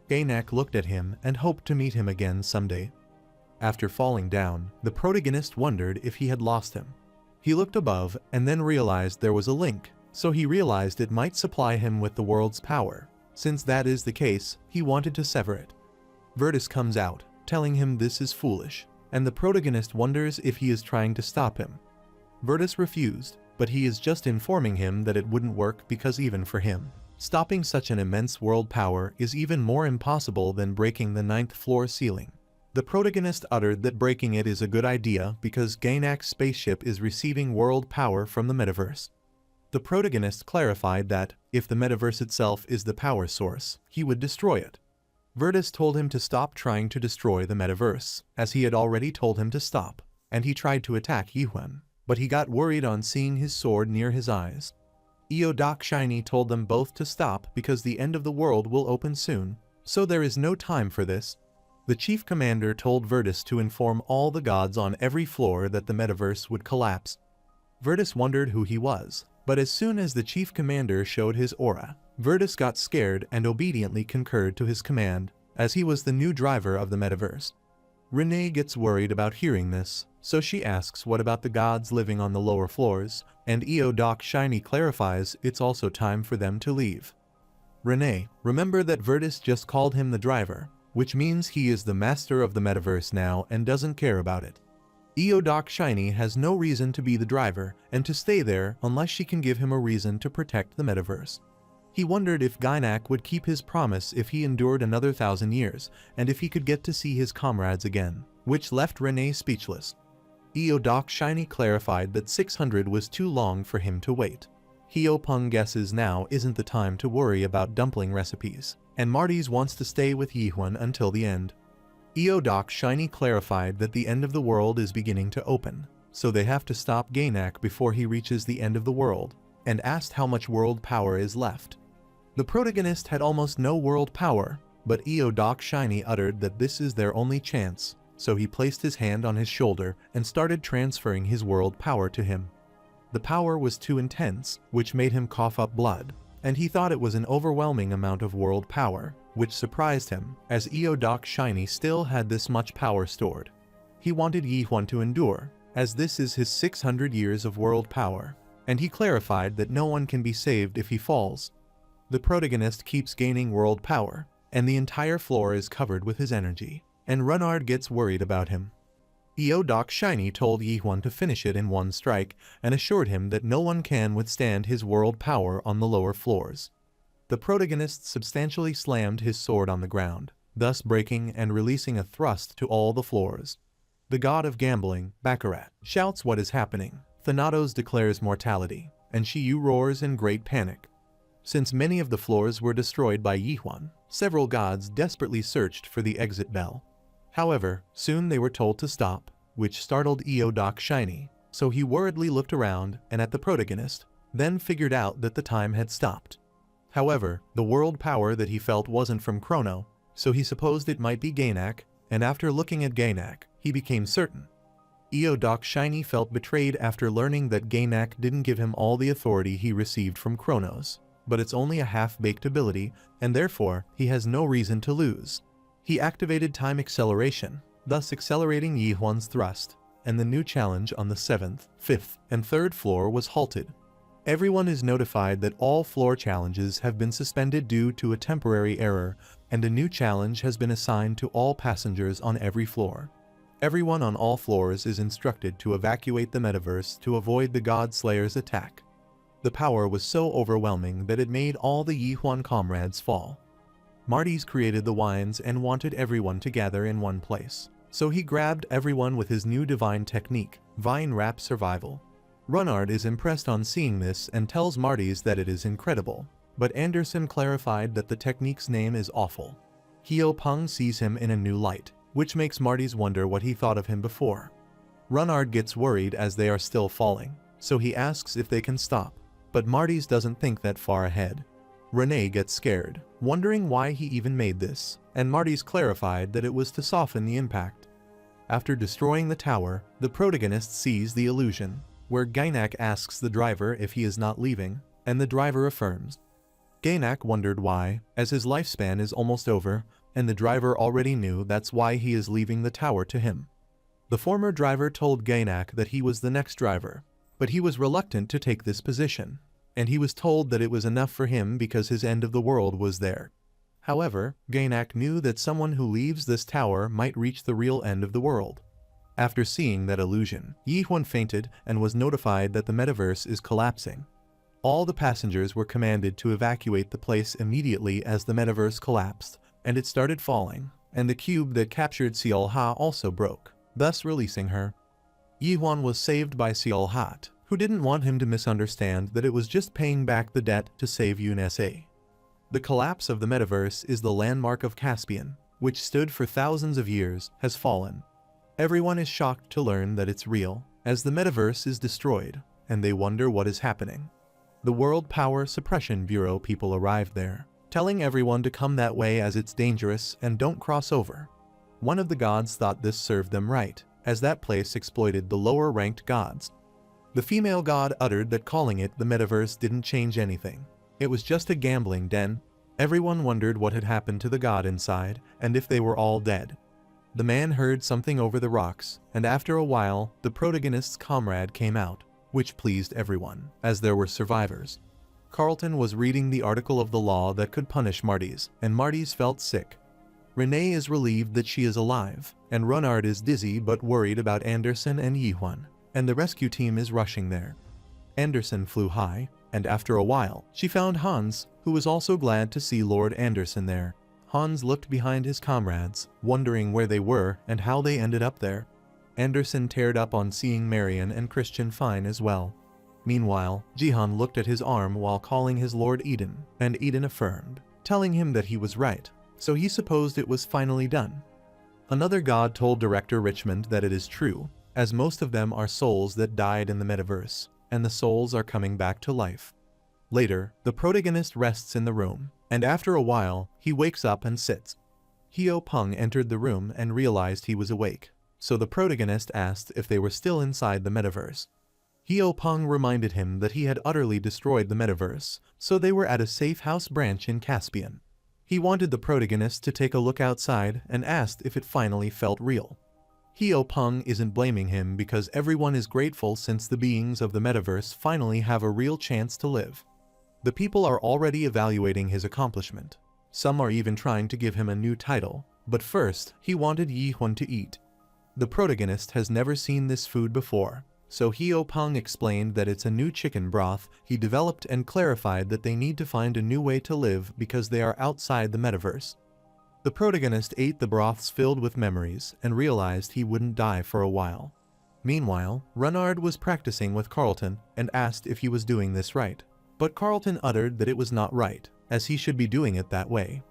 Speaker 1: Gainak looked at him and hoped to meet him again someday. After falling down, the protagonist wondered if he had lost him. He looked above and then realized there was a link, so he realized it might supply him with the world's power. Since that is the case, he wanted to sever it. Virtus comes out, telling him this is foolish, and the protagonist wonders if he is trying to stop him. Virtus refused, but he is just informing him that it wouldn't work because even for him, stopping such an immense world power is even more impossible than breaking the 9th floor ceiling. The protagonist uttered that breaking it is a good idea because Gainak's spaceship is receiving world power from the metaverse. The protagonist clarified that, if the metaverse itself is the power source, he would destroy it. Virtus told him to stop trying to destroy the metaverse, as he had already told him to stop, and he tried to attack Yihuan, but he got worried on seeing his sword near his eyes. Eodoc Shiny told them both to stop because the end of the world will open soon, so there is no time for this. The chief commander told Virtus to inform all the gods on every floor that the metaverse would collapse. Virtus wondered who he was, But as soon as the chief commander showed his aura, Virtus got scared and obediently concurred to his command, as he was the new driver of the metaverse. Renee gets worried about hearing this, so she asks what about the gods living on the lower floors, and Doc Shiny clarifies it's also time for them to leave. Renee, remember that Virtus just called him the driver, which means he is the master of the metaverse now and doesn't care about it. Doc Shiny has no reason to be the driver and to stay there unless she can give him a reason to protect the metaverse. He wondered if Gynak would keep his promise if he endured another 1,000 years, and if he could get to see his comrades again, which left Renee speechless. Doc Shiny clarified that 600 was too long for him to wait. Peng guesses now isn't the time to worry about dumpling recipes, and Marty's wants to stay with Yihwan until the end. Doc Shiny clarified that the end of the world is beginning to open, so they have to stop Gynak before he reaches the end of the world, and asked how much world power is left. The protagonist had almost no world power, but Doc Shiny uttered that this is their only chance, so he placed his hand on his shoulder and started transferring his world power to him. The power was too intense, which made him cough up blood, and he thought it was an overwhelming amount of world power, which surprised him, as Doc Shiny still had this much power stored. He wanted Yihwan to endure, as this is his 600 years of world power, and he clarified that no one can be saved if he falls. The protagonist keeps gaining world power, and the entire floor is covered with his energy, and Runard gets worried about him. Doc Shiny told Yihwan to finish it in one strike and assured him that no one can withstand his world power on the lower floors. The protagonist substantially slammed his sword on the ground, thus breaking and releasing a thrust to all the floors. The god of gambling, Baccarat, shouts what is happening. Thanatos declares mortality, and Shiyu roars in great panic. Since many of the floors were destroyed by Yihwan, several gods desperately searched for the exit bell. However, soon they were told to stop, which startled Doc Shiny, so he worriedly looked around and at the protagonist, then figured out that the time had stopped. However, the world power that he felt wasn't from Chrono, so he supposed it might be Gynak, and after looking at Gynak, he became certain. Doc Shiny felt betrayed after learning that Gynak didn't give him all the authority he received from Chronos, but it's only a half-baked ability, and therefore, he has no reason to lose. He activated time acceleration, thus accelerating Yihwan's thrust, and the new challenge on the 7th, 5th, and 3rd floor was halted. Everyone is notified that all floor challenges have been suspended due to a temporary error, and a new challenge has been assigned to all passengers on every floor. Everyone on all floors is instructed to evacuate the metaverse to avoid the God Slayer's attack. The power was so overwhelming that it made all the Yihwan comrades fall. Marty's created the wines and wanted everyone to gather in one place, so he grabbed everyone with his new divine technique, Vine Wrap Survival. Runard is impressed on seeing this and tells Marty's that it is incredible, but Anderson clarified that the technique's name is awful. Peng sees him in a new light, which makes Marty's wonder what he thought of him before. Runard gets worried as they are still falling, so he asks if they can stop, but Marty's doesn't think that far ahead. Renee gets scared, wondering why he even made this, and Marty's clarified that it was to soften the impact. After destroying the tower, the protagonist sees the illusion, where Gynak asks the driver if he is not leaving, and the driver affirms. Gynak wondered why, as his lifespan is almost over, and the driver already knew that's why he is leaving the tower to him. The former driver told Gynak that he was the next driver, but he was reluctant to take this position, and he was told that it was enough for him because his end of the world was there. However, Gynak knew that someone who leaves this tower might reach the real end of the world. After seeing that illusion, Yihwan fainted and was notified that the metaverse is collapsing. All the passengers were commanded to evacuate the place immediately as the metaverse collapsed, and it started falling, and the cube that captured Seol-ha also broke, thus releasing her. Yihwan was saved by Seol-hat, who didn't want him to misunderstand that it was just paying back the debt to save Yun-sa. The collapse of the metaverse is the landmark of Caspian, which stood for thousands of years, has fallen. Everyone is shocked to learn that it's real, as the metaverse is destroyed, and they wonder what is happening. The World Power Suppression Bureau people arrived there, telling everyone to come that way as it's dangerous and don't cross over. One of the gods thought this served them right, as that place exploited the lower-ranked gods. The female god uttered that calling it the metaverse didn't change anything. It was just a gambling den. Everyone wondered what had happened to the god inside, and if they were all dead. The man heard something over the rocks, and after a while, the protagonist's comrade came out, which pleased everyone, as there were survivors. Carlton was reading the article of the law that could punish Marty's, and Marty's felt sick. Renee is relieved that she is alive, and Runnard is dizzy but worried about Anderson and Yihwan, and the rescue team is rushing there. Anderson flew high, and after a while, she found Hans, who was also glad to see Lord Anderson there. Hans looked behind his comrades, wondering where they were and how they ended up there. Anderson teared up on seeing Marion and Christian fine as well. Meanwhile, Jihan looked at his arm while calling his Lord Eden, and Eden affirmed, telling him that he was right, so he supposed it was finally done. Another god told Director Richmond that it is true, as most of them are souls that died in the metaverse, and the souls are coming back to life. Later, the protagonist rests in the room, and after a while, he wakes up and sits. Hyo Peng entered the room and realized he was awake, so the protagonist asked if they were still inside the metaverse. Hyo Peng reminded him that he had utterly destroyed the metaverse, so they were at a safe house branch in Caspian. He wanted the protagonist to take a look outside and asked if it finally felt real. Hyo Peng isn't blaming him because everyone is grateful since the beings of the metaverse finally have a real chance to live. The people are already evaluating his accomplishment. Some are even trying to give him a new title, but first, he wanted Yihwan to eat. The protagonist has never seen this food before, so Hyo Peng explained that it's a new chicken broth he developed and clarified that they need to find a new way to live because they are outside the metaverse. The protagonist ate the broths filled with memories and realized he wouldn't die for a while. Meanwhile, Runnard was practicing with Carlton and asked if he was doing this right. But Carlton uttered that it was not right, as he should be doing it that way.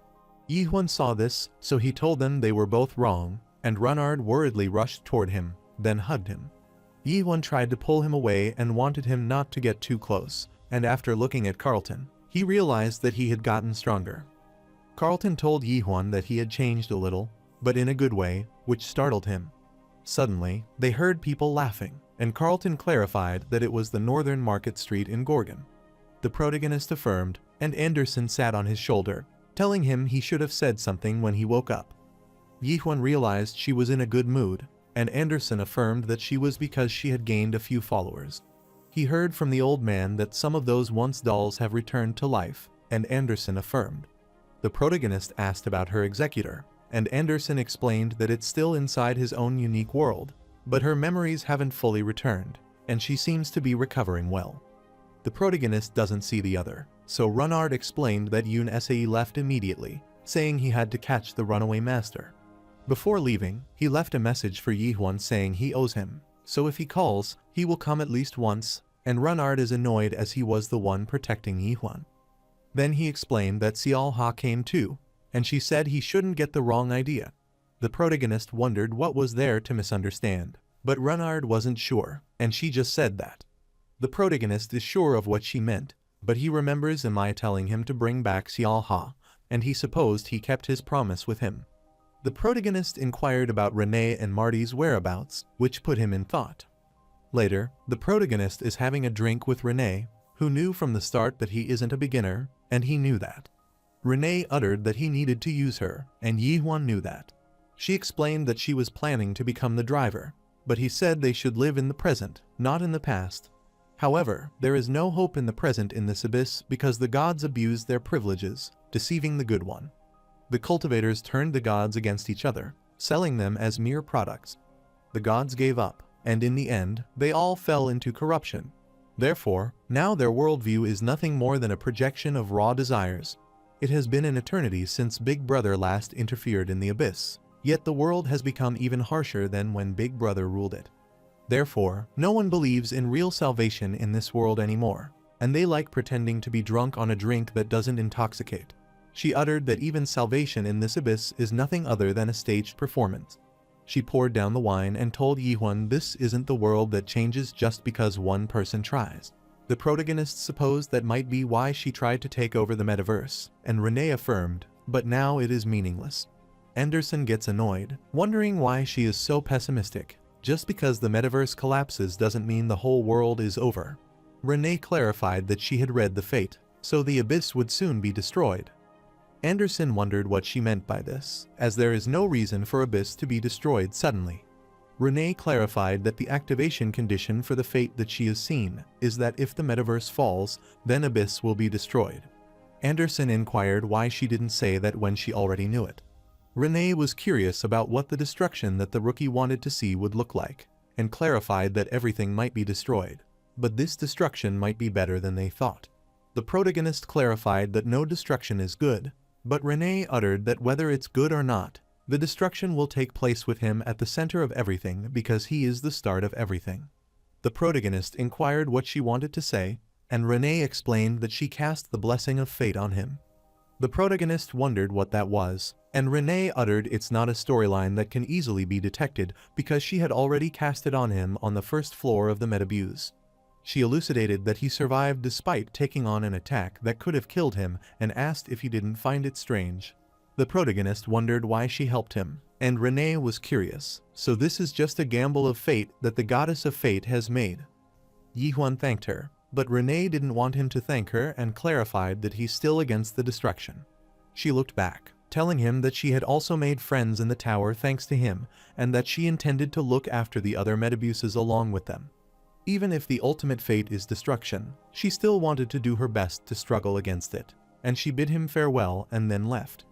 Speaker 1: Yihwan saw this, so he told them they were both wrong, and Runnard worriedly rushed toward him, then hugged him. Yihwan tried to pull him away and wanted him not to get too close, and after looking at Carlton, he realized that he had gotten stronger. Carlton told Yihwan that he had changed a little, but in a good way, which startled him. Suddenly, they heard people laughing, and Carlton clarified that it was the Northern Market Street in Gorgon. The protagonist affirmed, and Anderson sat on his shoulder, telling him he should have said something when he woke up. Yihwan realized she was in a good mood, and Anderson affirmed that she was because she had gained a few followers. He heard from the old man that some of those once dolls have returned to life, and Anderson affirmed. The protagonist asked about her executor, and Anderson explained that it's still inside his own unique world, but her memories haven't fully returned, and she seems to be recovering well. The protagonist doesn't see the other, so Runnard explained that Yoon Sae left immediately, saying he had to catch the runaway master. Before leaving, he left a message for Yihwan saying he owes him, so if he calls, he will come at least once, and Runnard is annoyed as he was the one protecting Yihwan. Then he explained that Seol Ha came too, and she said he shouldn't get the wrong idea. The protagonist wondered what was there to misunderstand, but Runnard wasn't sure, and she just said that. The protagonist is sure of what she meant, but he remembers Amai telling him to bring back Seol Ha, and he supposed he kept his promise with him. The protagonist inquired about Renee and Marty's whereabouts, which put him in thought. Later, the protagonist is having a drink with Renee, who knew from the start that he isn't a beginner, and he knew that. Renee uttered that he needed to use her, and Yihwan knew that. She explained that she was planning to become the driver, but he said they should live in the present, not in the past. However, there is no hope in the present in this abyss because the gods abused their privileges, deceiving the good one. The cultivators turned the gods against each other, selling them as mere products. The gods gave up, and in the end, they all fell into corruption. Therefore, now their worldview is nothing more than a projection of raw desires. It has been an eternity since Big Brother last interfered in the abyss, yet the world has become even harsher than when Big Brother ruled it. Therefore, no one believes in real salvation in this world anymore, and they like pretending to be drunk on a drink that doesn't intoxicate. She uttered that even salvation in this abyss is nothing other than a staged performance. She poured down the wine and told Yihwan this isn't the world that changes just because one person tries. The protagonist supposed that might be why she tried to take over the metaverse, and Renee affirmed, but now it is meaningless. Anderson gets annoyed, wondering why she is so pessimistic, Just because the metaverse collapses doesn't mean the whole world is over. Renee clarified that she had read the fate, so the abyss would soon be destroyed. Anderson wondered what she meant by this, as there is no reason for abyss to be destroyed suddenly. Renee clarified that the activation condition for the fate that she has seen is that if the metaverse falls, then abyss will be destroyed. Anderson inquired why she didn't say that when she already knew it. Renee was curious about what the destruction that the rookie wanted to see would look like, and clarified that everything might be destroyed, but this destruction might be better than they thought. The protagonist clarified that no destruction is good, but Renee uttered that whether it's good or not, the destruction will take place with him at the center of everything because he is the start of everything. The protagonist inquired what she wanted to say, and Renee explained that she cast the blessing of fate on him. The protagonist wondered what that was, and Renee uttered it's not a storyline that can easily be detected because she had already cast it on him on the first floor of the Metabuse. She elucidated that he survived despite taking on an attack that could have killed him and asked if he didn't find it strange. The protagonist wondered why she helped him, and Renee was curious, so this is just a gamble of fate that the goddess of fate has made. Yihuan thanked her, but Renee didn't want him to thank her and clarified that he's still against the destruction. She looked back, telling him that she had also made friends in the tower thanks to him, and that she intended to look after the other Metabuses along with them. Even if the ultimate fate is destruction, she still wanted to do her best to struggle against it, and she bid him farewell and then left.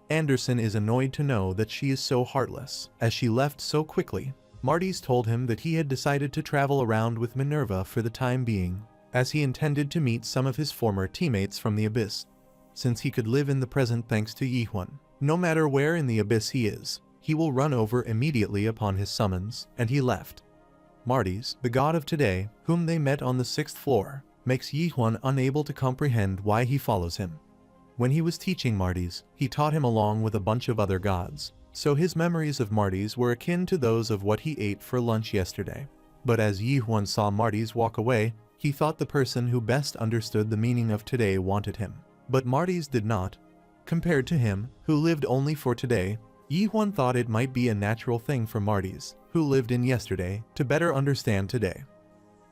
Speaker 1: Anderson is annoyed to know that she is so heartless, as she left so quickly. Marty's told him that he had decided to travel around with Minerva for the time being, as he intended to meet some of his former teammates from the Abyss. Since he could live in the present thanks to Yihuan, no matter where in the Abyss he is, he will run over immediately upon his summons, and he left. Marty's, the god of today, whom they met on the 6th floor, makes Yihuan unable to comprehend why he follows him. When he was teaching Marty's, he taught him along with a bunch of other gods, so his memories of Marty's were akin to those of what he ate for lunch yesterday. But as Yihuan saw Marty's walk away, he thought the person who best understood the meaning of today wanted him. But Marty's did not. Compared to him, who lived only for today, Yihuan thought it might be a natural thing for Marty's, who lived in yesterday, to better understand today.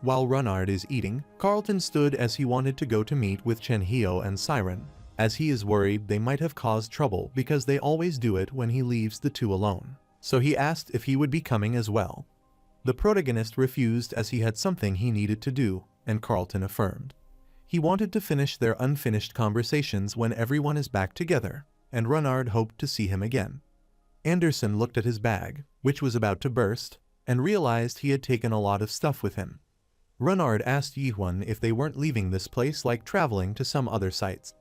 Speaker 1: While Runard is eating, Carlton stood as he wanted to go to meet with Chen Hio and Siren, as he is worried they might have caused trouble because they always do it when he leaves the two alone. So he asked if he would be coming as well. The protagonist refused as he had something he needed to do, and Carlton affirmed. He wanted to finish their unfinished conversations when everyone is back together, and Runard hoped to see him again. Anderson looked at his bag, which was about to burst, and realized he had taken a lot of stuff with him. Runard asked Yihuan if they weren't leaving this place like traveling to some other sites.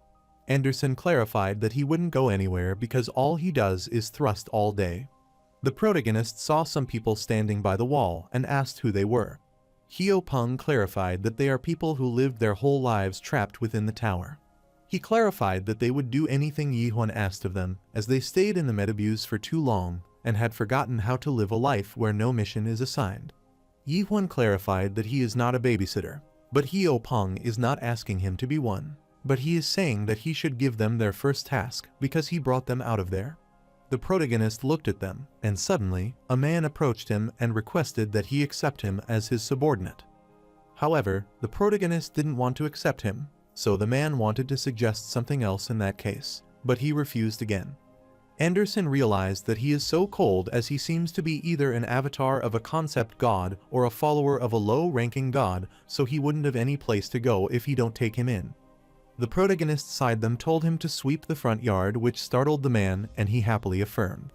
Speaker 1: Anderson clarified that he wouldn't go anywhere because all he does is thrust all day. The protagonist saw some people standing by the wall and asked who they were. Hio Peng clarified that they are people who lived their whole lives trapped within the tower. He clarified that they would do anything Yihuan asked of them, as they stayed in the Metabuse for too long and had forgotten how to live a life where no mission is assigned. Yihuan clarified that he is not a babysitter, but Hio Peng is not asking him to be one, but he is saying that he should give them their first task because he brought them out of there. The protagonist looked at them, and suddenly, a man approached him and requested that he accept him as his subordinate. However, the protagonist didn't want to accept him, so the man wanted to suggest something else in that case, but he refused again. Anderson realized that he is so cold as he seems to be either an avatar of a concept god or a follower of a low-ranking god, so he wouldn't have any place to go if he don't take him in. The protagonist side them told him to sweep the front yard, which startled the man, and he happily affirmed.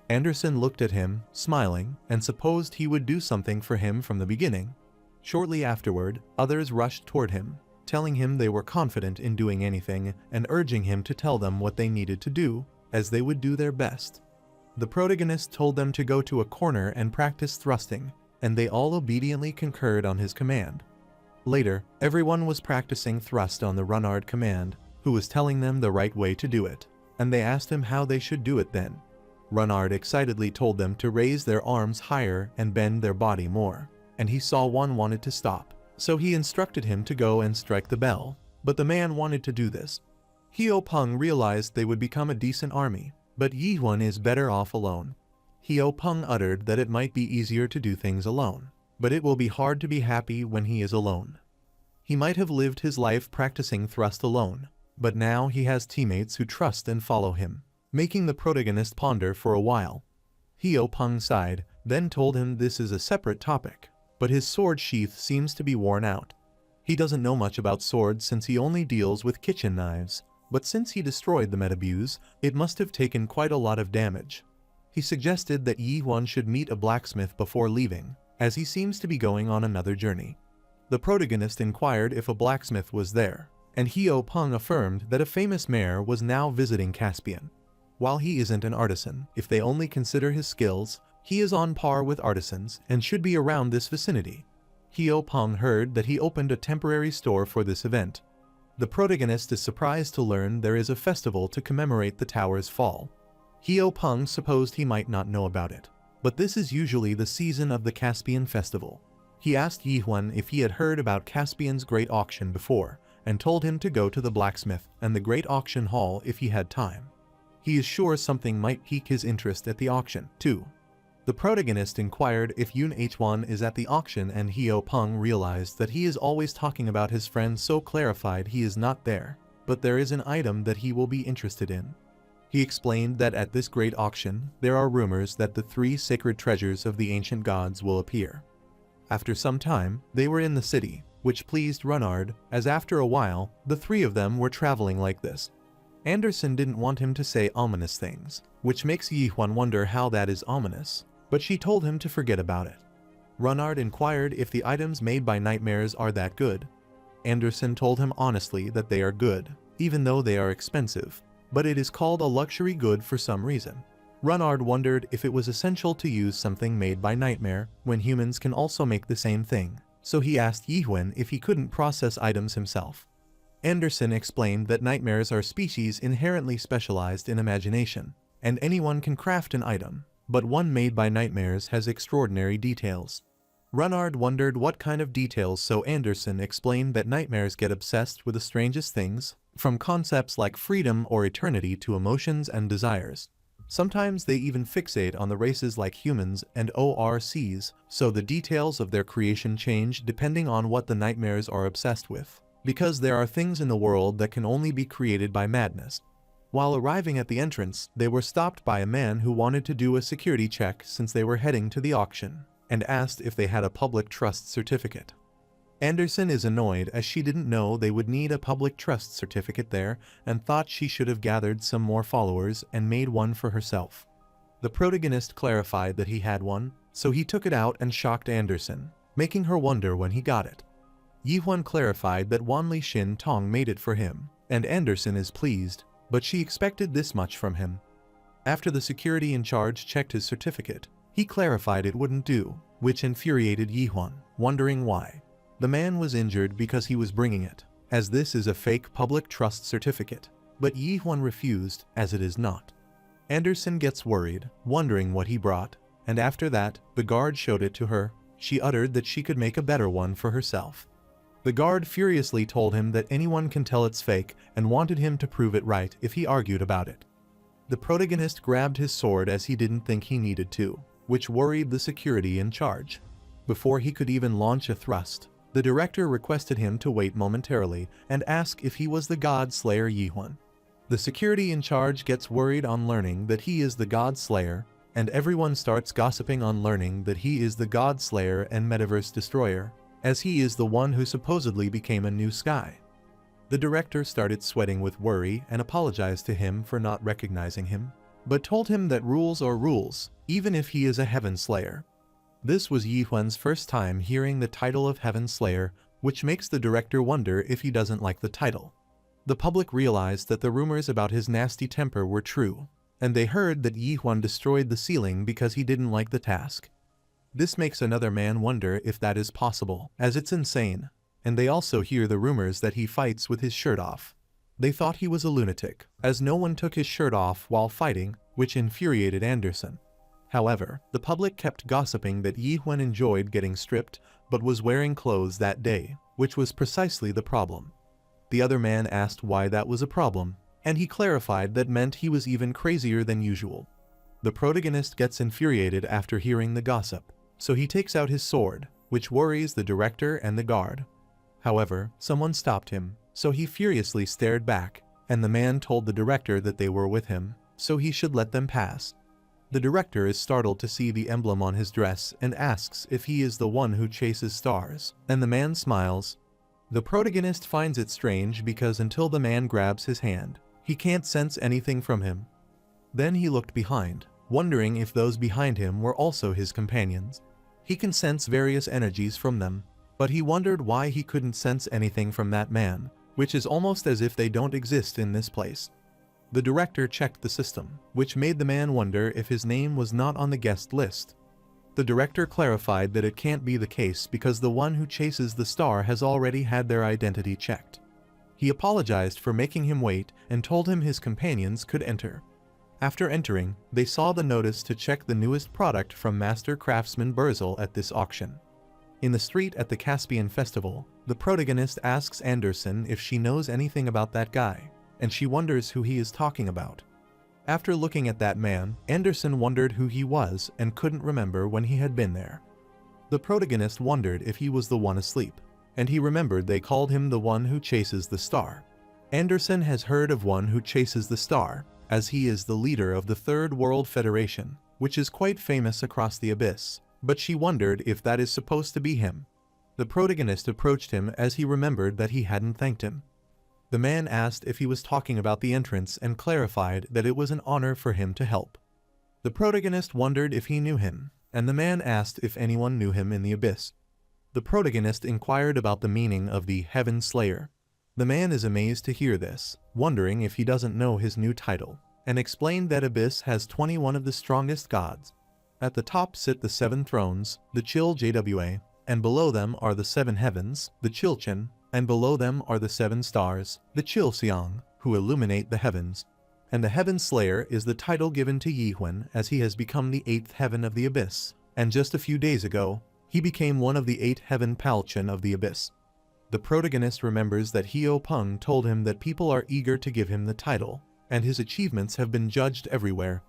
Speaker 1: Anderson looked at him, smiling, and supposed he would do something for him from the beginning. Shortly afterward, others rushed toward him, telling him they were confident in doing anything and urging him to tell them what they needed to do, as they would do their best. The protagonist told them to go to a corner and practice thrusting, and they all obediently concurred on his command. Later, everyone was practicing thrust on the Runard command, who was telling them the right way to do it, and they asked him how they should do it then. Runard excitedly told them to raise their arms higher and bend their body more, and he saw one wanted to stop, so he instructed him to go and strike the bell, but the man wanted to do this. Hio Peng realized they would become a decent army, but Yihuan is better off alone. Heo Peng uttered that it might be easier to do things alone, but it will be hard to be happy when he is alone. He might have lived his life practicing thrust alone, but now he has teammates who trust and follow him, making the protagonist ponder for a while. Heo Peng sighed, then told him this is a separate topic, but his sword sheath seems to be worn out. He doesn't know much about swords since he only deals with kitchen knives, but since he destroyed the Metabuse, it must have taken quite a lot of damage. He suggested that Yi Huan should meet a blacksmith before leaving, as he seems to be going on another journey. The protagonist inquired if a blacksmith was there, and Heo Peng affirmed that a famous mayor was now visiting Caspian. While he isn't an artisan, if they only consider his skills, he is on par with artisans and should be around this vicinity. Heo Peng heard that he opened a temporary store for this event. The protagonist is surprised to learn there is a festival to commemorate the tower's fall. Heo Peng supposed he might not know about it, but this is usually the season of the Caspian festival. He asked Yi Huan if he had heard about Caspian's great auction before, and told him to go to the blacksmith and the great auction hall if he had time. He is sure something might pique his interest at the auction, too. The protagonist inquired if Yun Huan is at the auction, and Heo Peng realized that he is always talking about his friend, so clarified he is not there, but there is an item that he will be interested in. He explained that at this great auction, there are rumors that the 3 sacred treasures of the ancient gods will appear. After some time, they were in the city, which pleased Renard, as after a while, the 3 of them were traveling like this. Anderson didn't want him to say ominous things, which makes Yi Huan wonder how that is ominous, but she told him to forget about it. Renard inquired if the items made by nightmares are that good. Anderson told him honestly that they are good, even though they are expensive, but it is called a luxury good for some reason. Renard wondered if it was essential to use something made by nightmare when humans can also make the same thing, so he asked Yi Huan if he couldn't process items himself. Anderson explained that nightmares are species inherently specialized in imagination, and anyone can craft an item, but one made by nightmares has extraordinary details. Renard wondered what kind of details, so Anderson explained that nightmares get obsessed with the strangest things, from concepts like freedom or eternity to emotions and desires. Sometimes they even fixate on the races like humans and ORCs, so the details of their creation change depending on what the nightmares are obsessed with, because there are things in the world that can only be created by madness. While arriving at the entrance, they were stopped by a man who wanted to do a security check since they were heading to the auction, and asked if they had a public trust certificate. Anderson is annoyed as she didn't know they would need a public trust certificate there and thought she should have gathered some more followers and made one for herself. The protagonist clarified that he had one, so he took it out and shocked Anderson, making her wonder when he got it. Yi Huan clarified that Wanli Shin Tong made it for him, and Anderson is pleased, but she expected this much from him. After the security in charge checked his certificate, he clarified it wouldn't do, which infuriated Yi Huan, wondering why. The man was injured because he was bringing it, as this is a fake public trust certificate, but Yi Huan refused, as it is not. Anderson gets worried, wondering what he brought, and after that, the guard showed it to her. She uttered that she could make a better one for herself. The guard furiously told him that anyone can tell it's fake and wanted him to prove it right if he argued about it. The protagonist grabbed his sword as he didn't think he needed to, which worried the security in charge. Before he could even launch a thrust, the director requested him to wait momentarily and ask if he was the God Slayer Yi Huan. The security in charge gets worried on learning that he is the God Slayer, and everyone starts gossiping on learning that he is the God Slayer and Metaverse Destroyer, as he is the one who supposedly became a new sky. The director started sweating with worry and apologized to him for not recognizing him, but told him that rules are rules, even if he is a Heaven Slayer. This was Yi Huan's first time hearing the title of Heaven Slayer, which makes the director wonder if he doesn't like the title. The public realized that the rumors about his nasty temper were true, and they heard that Yi Huan destroyed the ceiling because he didn't like the task. This makes another man wonder if that is possible, as it's insane, and they also hear the rumors that he fights with his shirt off. They thought he was a lunatic, as no one took his shirt off while fighting, which infuriated Anderson. However, the public kept gossiping that Yi Huan enjoyed getting stripped, but was wearing clothes that day, which was precisely the problem. The other man asked why that was a problem, and he clarified that meant he was even crazier than usual. The protagonist gets infuriated after hearing the gossip, so he takes out his sword, which worries the director and the guard. However, someone stopped him, so he furiously stared back, and the man told the director that they were with him, so he should let them pass. The director is startled to see the emblem on his dress and asks if he is the one who chases stars, and the man smiles. The protagonist finds it strange because until the man grabs his hand, he can't sense anything from him. Then he looked behind, wondering if those behind him were also his companions. He can sense various energies from them, but he wondered why he couldn't sense anything from that man, which is almost as if they don't exist in this place. The director checked the system, which made the man wonder if his name was not on the guest list. The director clarified that it can't be the case because the one who chases the star has already had their identity checked. He apologized for making him wait and told him his companions could enter. After entering, they saw the notice to check the newest product from Master Craftsman Berzel at this auction. In the street at the Caspian Festival, the protagonist asks Anderson if she knows anything about that guy, and she wonders who he is talking about. After looking at that man, Anderson wondered who he was and couldn't remember when he had been there. The protagonist wondered if he was the one asleep, and he remembered they called him the one who chases the star. Anderson has heard of one who chases the star, as he is the leader of the Third World Federation, which is quite famous across the abyss, but she wondered if that is supposed to be him. The protagonist approached him as he remembered that he hadn't thanked him. The man asked if he was talking about the entrance and clarified that it was an honor for him to help. The protagonist wondered if he knew him, and the man asked if anyone knew him in the abyss. The protagonist inquired about the meaning of the Heaven Slayer. The man is amazed to hear this, wondering if he doesn't know his new title, and explained that Abyss has 21 of the strongest gods. At the top sit the 7 thrones, the Chil Jwa, and below them are the 7 heavens, the Chilchen, and below them are the 7 stars, the Chilseong, who illuminate the heavens. And the Heaven Slayer is the title given to Yihuen as he has become the 8th heaven of the Abyss, and just a few days ago, he became one of the 8 heaven Palchen of the Abyss. The protagonist remembers that Hyo Peng told him that people are eager to give him the title, and his achievements have been judged everywhere.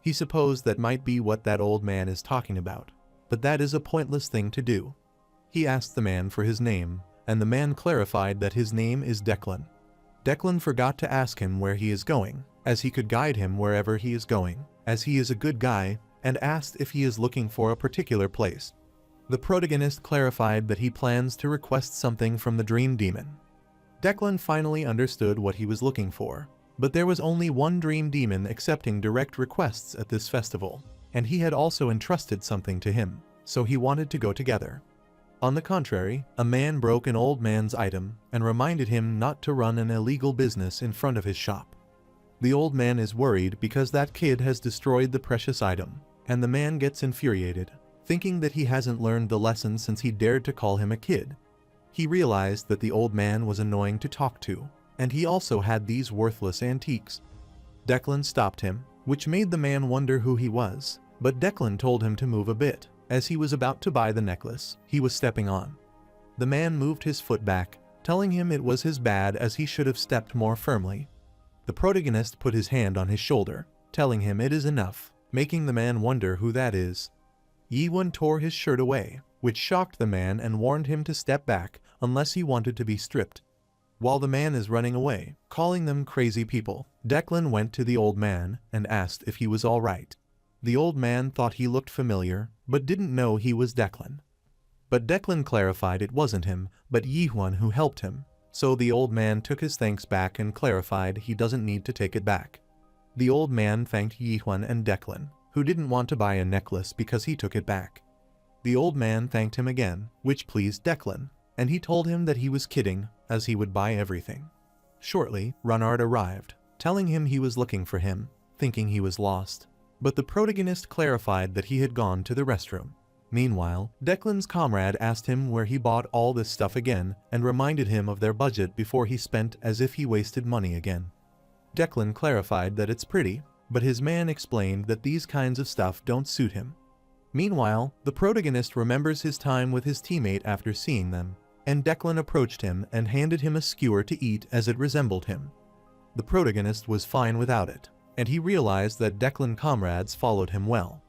Speaker 1: He supposed that might be what that old man is talking about, but that is a pointless thing to do. He asked the man for his name, and the man clarified that his name is Declan. Declan forgot to ask him where he is going, as he could guide him wherever he is going, as he is a good guy, and asked if he is looking for a particular place. The protagonist clarified that he plans to request something from the Dream Demon. Declan finally understood what he was looking for, but there was only one Dream Demon accepting direct requests at this festival, and he had also entrusted something to him, so he wanted to go together. On the contrary, a man broke an old man's item and reminded him not to run an illegal business in front of his shop. The old man is worried because that kid has destroyed the precious item, and the man gets infuriated, thinking that he hasn't learned the lesson since he dared to call him a kid. He realized that the old man was annoying to talk to, and he also had these worthless antiques. Declan stopped him, which made the man wonder who he was, but Declan told him to move a bit, as he was about to buy the necklace he was stepping on. The man moved his foot back, telling him it was his bad as he should have stepped more firmly. The protagonist put his hand on his shoulder, telling him it is enough, making the man wonder who that is. Yihuen tore his shirt away, which shocked the man and warned him to step back unless he wanted to be stripped. While the man is running away, calling them crazy people, Declan went to the old man and asked if he was all right. The old man thought he looked familiar, but didn't know he was Declan. But Declan clarified it wasn't him, but Yihuen who helped him, so the old man took his thanks back and clarified he doesn't need to take it back. The old man thanked Yihuen and Declan, who didn't want to buy a necklace because he took it back. The old man thanked him again, which pleased Declan, and he told him that he was kidding, as he would buy everything. Shortly, Renard arrived, telling him he was looking for him, thinking he was lost, but the protagonist clarified that he had gone to the restroom. Meanwhile, Declan's comrade asked him where he bought all this stuff again and reminded him of their budget before he spent as if he wasted money again. Declan clarified that it's pretty, but his man explained that these kinds of stuff don't suit him. Meanwhile, the protagonist remembers his time with his teammate after seeing them, and Declan approached him and handed him a skewer to eat as it resembled him. The protagonist was fine without it, and he realized that Declan comrades followed him well.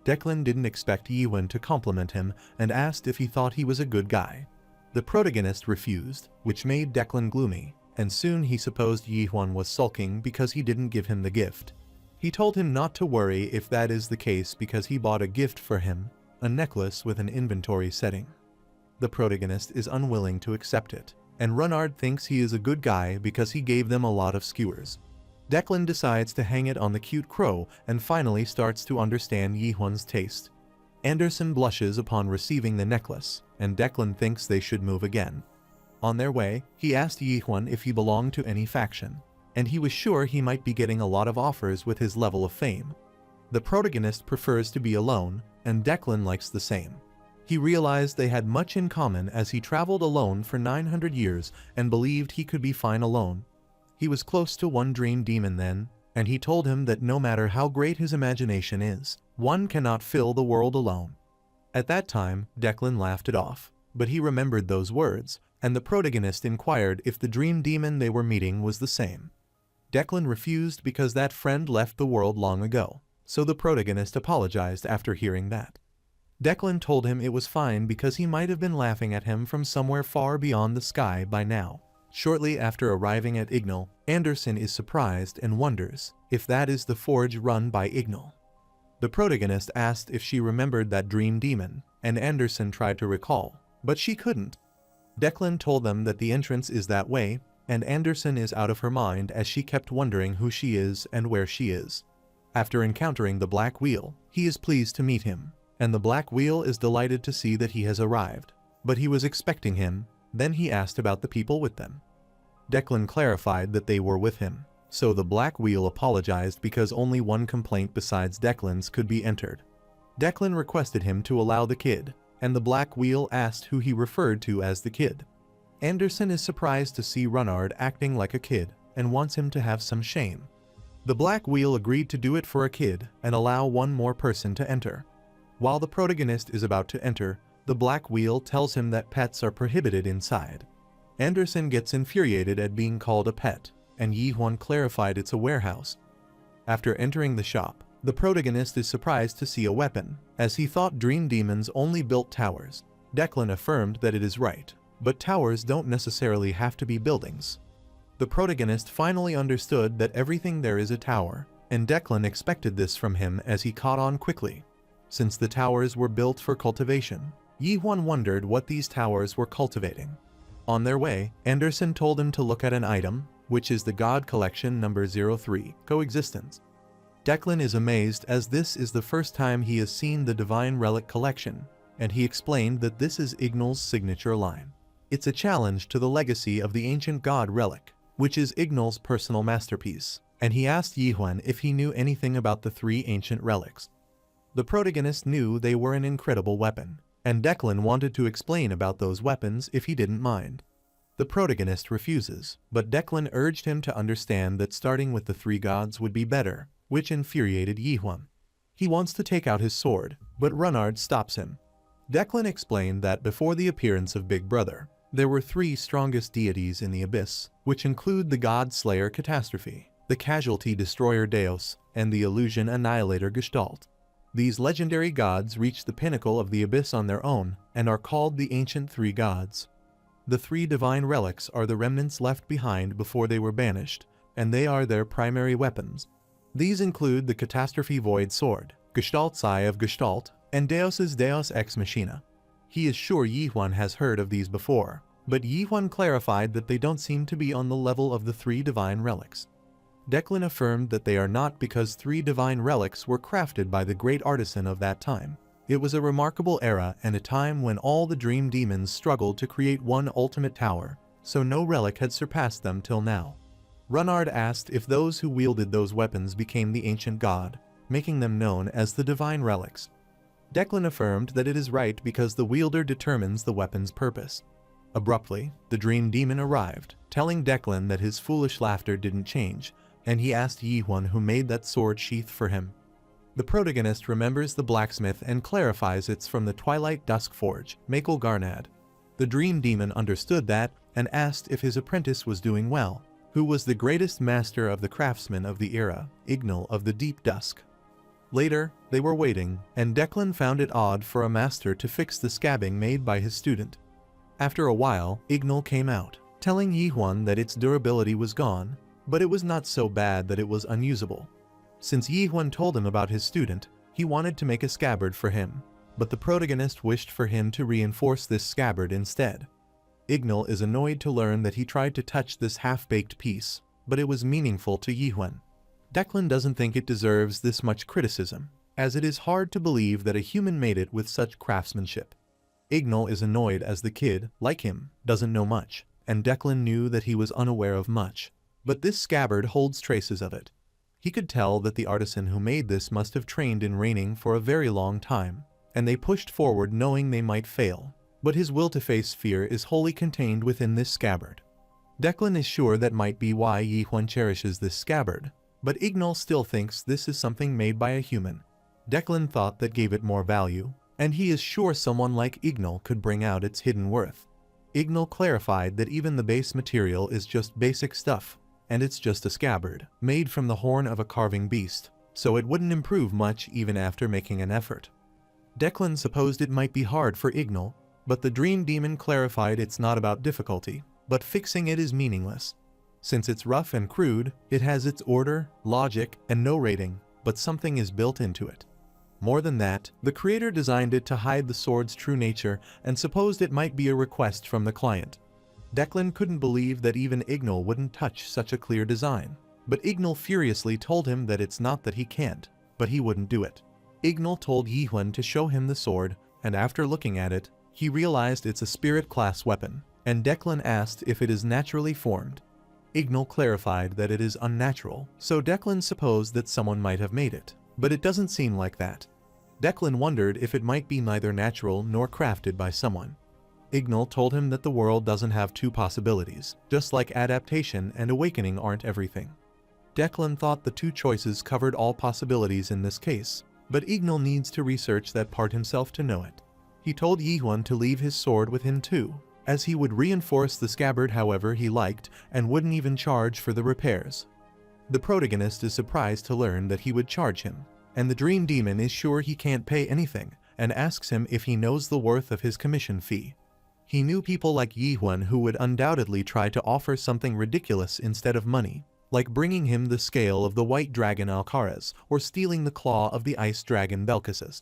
Speaker 1: Declan didn't expect Yiwen to compliment him and asked if he thought he was a good guy. The protagonist refused, which made Declan gloomy, and soon he supposed Yiwen was sulking because he didn't give him the gift. He told him not to worry if that is the case because he bought a gift for him, a necklace with an inventory setting. The protagonist is unwilling to accept it, and Renard thinks he is a good guy because he gave them a lot of skewers. Declan decides to hang it on the cute crow and finally starts to understand Yiwen's taste. Anderson blushes upon receiving the necklace, and Declan thinks they should move again. On their way, he asked Yiwen if he belonged to any faction, and he was sure he might be getting a lot of offers with his level of fame. The protagonist prefers to be alone, and Declan likes the same. He realized they had much in common as he traveled alone for 900 years and believed he could be fine alone. He was close to one dream demon then, and he told him that no matter how great his imagination is, one cannot fill the world alone. At that time, Declan laughed it off, but he remembered those words, and the protagonist inquired if the dream demon they were meeting was the same. Declan refused because that friend left the world long ago, so the protagonist apologized after hearing that. Declan told him it was fine because he might have been laughing at him from somewhere far beyond the sky by now. Shortly after arriving at Ignal, Anderson is surprised and wonders if that is the forge run by Ignal. The protagonist asked if she remembered that dream demon, and Anderson tried to recall, but she couldn't. Declan told them that the entrance is that way, and Anderson is out of her mind as she kept wondering who she is and where she is. After encountering the Black Wheel, he is pleased to meet him, and the Black Wheel is delighted to see that he has arrived, but he was expecting him. Then he asked about the people with them. Declan clarified that they were with him, so the Black Wheel apologized because only one complaint besides Declan's could be entered. Declan requested him to allow the kid, and the Black Wheel asked who he referred to as the kid. Anderson is surprised to see Renard acting like a kid and wants him to have some shame. The Black Wheel agreed to do it for a kid and allow one more person to enter. While the protagonist is about to enter, the Black Wheel tells him that pets are prohibited inside. Anderson gets infuriated at being called a pet, and Yiwen clarified it's a warehouse. After entering the shop, the protagonist is surprised to see a weapon, as he thought dream demons only built towers. Declan affirmed that it is right, but towers don't necessarily have to be buildings. The protagonist finally understood that everything there is a tower, and Declan expected this from him as he caught on quickly. Since the towers were built for cultivation, Yiwen wondered what these towers were cultivating. On their way, Anderson told him to look at an item, which is the God Collection number 03, Coexistence. Declan is amazed as this is the first time he has seen the Divine Relic Collection, and he explained that this is Ignal's signature line. It's a challenge to the legacy of the ancient God Relic, which is Ignal's personal masterpiece, and he asked Yiwen if he knew anything about the 3 ancient relics. The protagonist knew they were an incredible weapon, and Declan wanted to explain about those weapons if he didn't mind. The protagonist refuses, but Declan urged him to understand that starting with the 3 gods would be better, which infuriated Yiwen. He wants to take out his sword, but Renard stops him. Declan explained that before the appearance of Big Brother, there were 3 strongest deities in the Abyss, which include the God Slayer Catastrophe, the Casualty Destroyer Deus, and the Illusion Annihilator Gestalt. These legendary gods reach the pinnacle of the Abyss on their own and are called the Ancient 3 Gods. The 3 divine relics are the remnants left behind before they were banished, and they are their primary weapons. These include the Catastrophe Void Sword, Gestalt's Eye of Gestalt, and Deus's Deus Ex Machina. He is sure Yiwen has heard of these before, but Yiwen clarified that they don't seem to be on the level of the 3 divine relics. Declan affirmed that they are not because 3 divine relics were crafted by the great artisan of that time. It was a remarkable era and a time when all the dream demons struggled to create one ultimate tower, so no relic had surpassed them till now. Renard asked if those who wielded those weapons became the ancient god, making them known as the divine relics. Declan affirmed that it is right because the wielder determines the weapon's purpose. Abruptly, the dream demon arrived, telling Declan that his foolish laughter didn't change, and he asked Yiwen who made that sword sheath for him. The protagonist remembers the blacksmith and clarifies it's from the Twilight Dusk Forge, Makel Garnad. The dream demon understood that and asked if his apprentice was doing well. who was the greatest master of the craftsmen of the era, Ignal of the Deep Dusk. Later, they were waiting, and Declan found it odd for a master to fix the scabbing made by his student. After a while, Ignal came out, telling Yihuan that its durability was gone, but it was not so bad that it was unusable. Since Yihuan told him about his student, he wanted to make a scabbard for him, but the protagonist wished for him to reinforce this scabbard instead. Ignal is annoyed to learn that he tried to touch this half-baked piece, but it was meaningful to Yihuan. Declan doesn't think it deserves this much criticism, as it is hard to believe that a human made it with such craftsmanship. Ignal is annoyed as the kid, like him, doesn't know much, and Declan knew that he was unaware of much, but this scabbard holds traces of it. He could tell that the artisan who made this must have trained in reining for a very long time, and they pushed forward knowing they might fail, but his will to face fear is wholly contained within this scabbard. Declan is sure that might be why Yihuan cherishes this scabbard, but Ignal still thinks this is something made by a human. Declan thought that gave it more value, and he is sure someone like Ignal could bring out its hidden worth. Ignal clarified that even the base material is just basic stuff, and it's just a scabbard, made from the horn of a carving beast, so it wouldn't improve much even after making an effort. Declan supposed it might be hard for Ignal, but the Dream Demon clarified it's not about difficulty, but fixing it is meaningless. Since it's rough and crude, it has its order, logic, and no rating, but something is built into it. More than that, the creator designed it to hide the sword's true nature and supposed it might be a request from the client. Declan couldn't believe that even Ignal wouldn't touch such a clear design, but Ignal furiously told him that it's not that he can't, but he wouldn't do it. Ignal told Yihuan to show him the sword, and after looking at it, he realized it's a spirit-class weapon, and Declan asked if it is naturally formed. Ignal clarified that it is unnatural, so Declan supposed that someone might have made it, but it doesn't seem like that. Declan wondered if it might be neither natural nor crafted by someone. Ignal told him that the world doesn't have two possibilities, just like adaptation and awakening aren't everything. Declan thought the two choices covered all possibilities in this case, but Ignal needs to research that part himself to know it. He told Yihuan to leave his sword with him too, as he would reinforce the scabbard however he liked and wouldn't even charge for the repairs. The protagonist is surprised to learn that he would charge him, and the Dream Demon is sure he can't pay anything and asks him if he knows the worth of his commission fee. He knew people like Yihuan who would undoubtedly try to offer something ridiculous instead of money, like bringing him the scale of the white dragon Alcaraz or stealing the claw of the ice dragon Belcasus.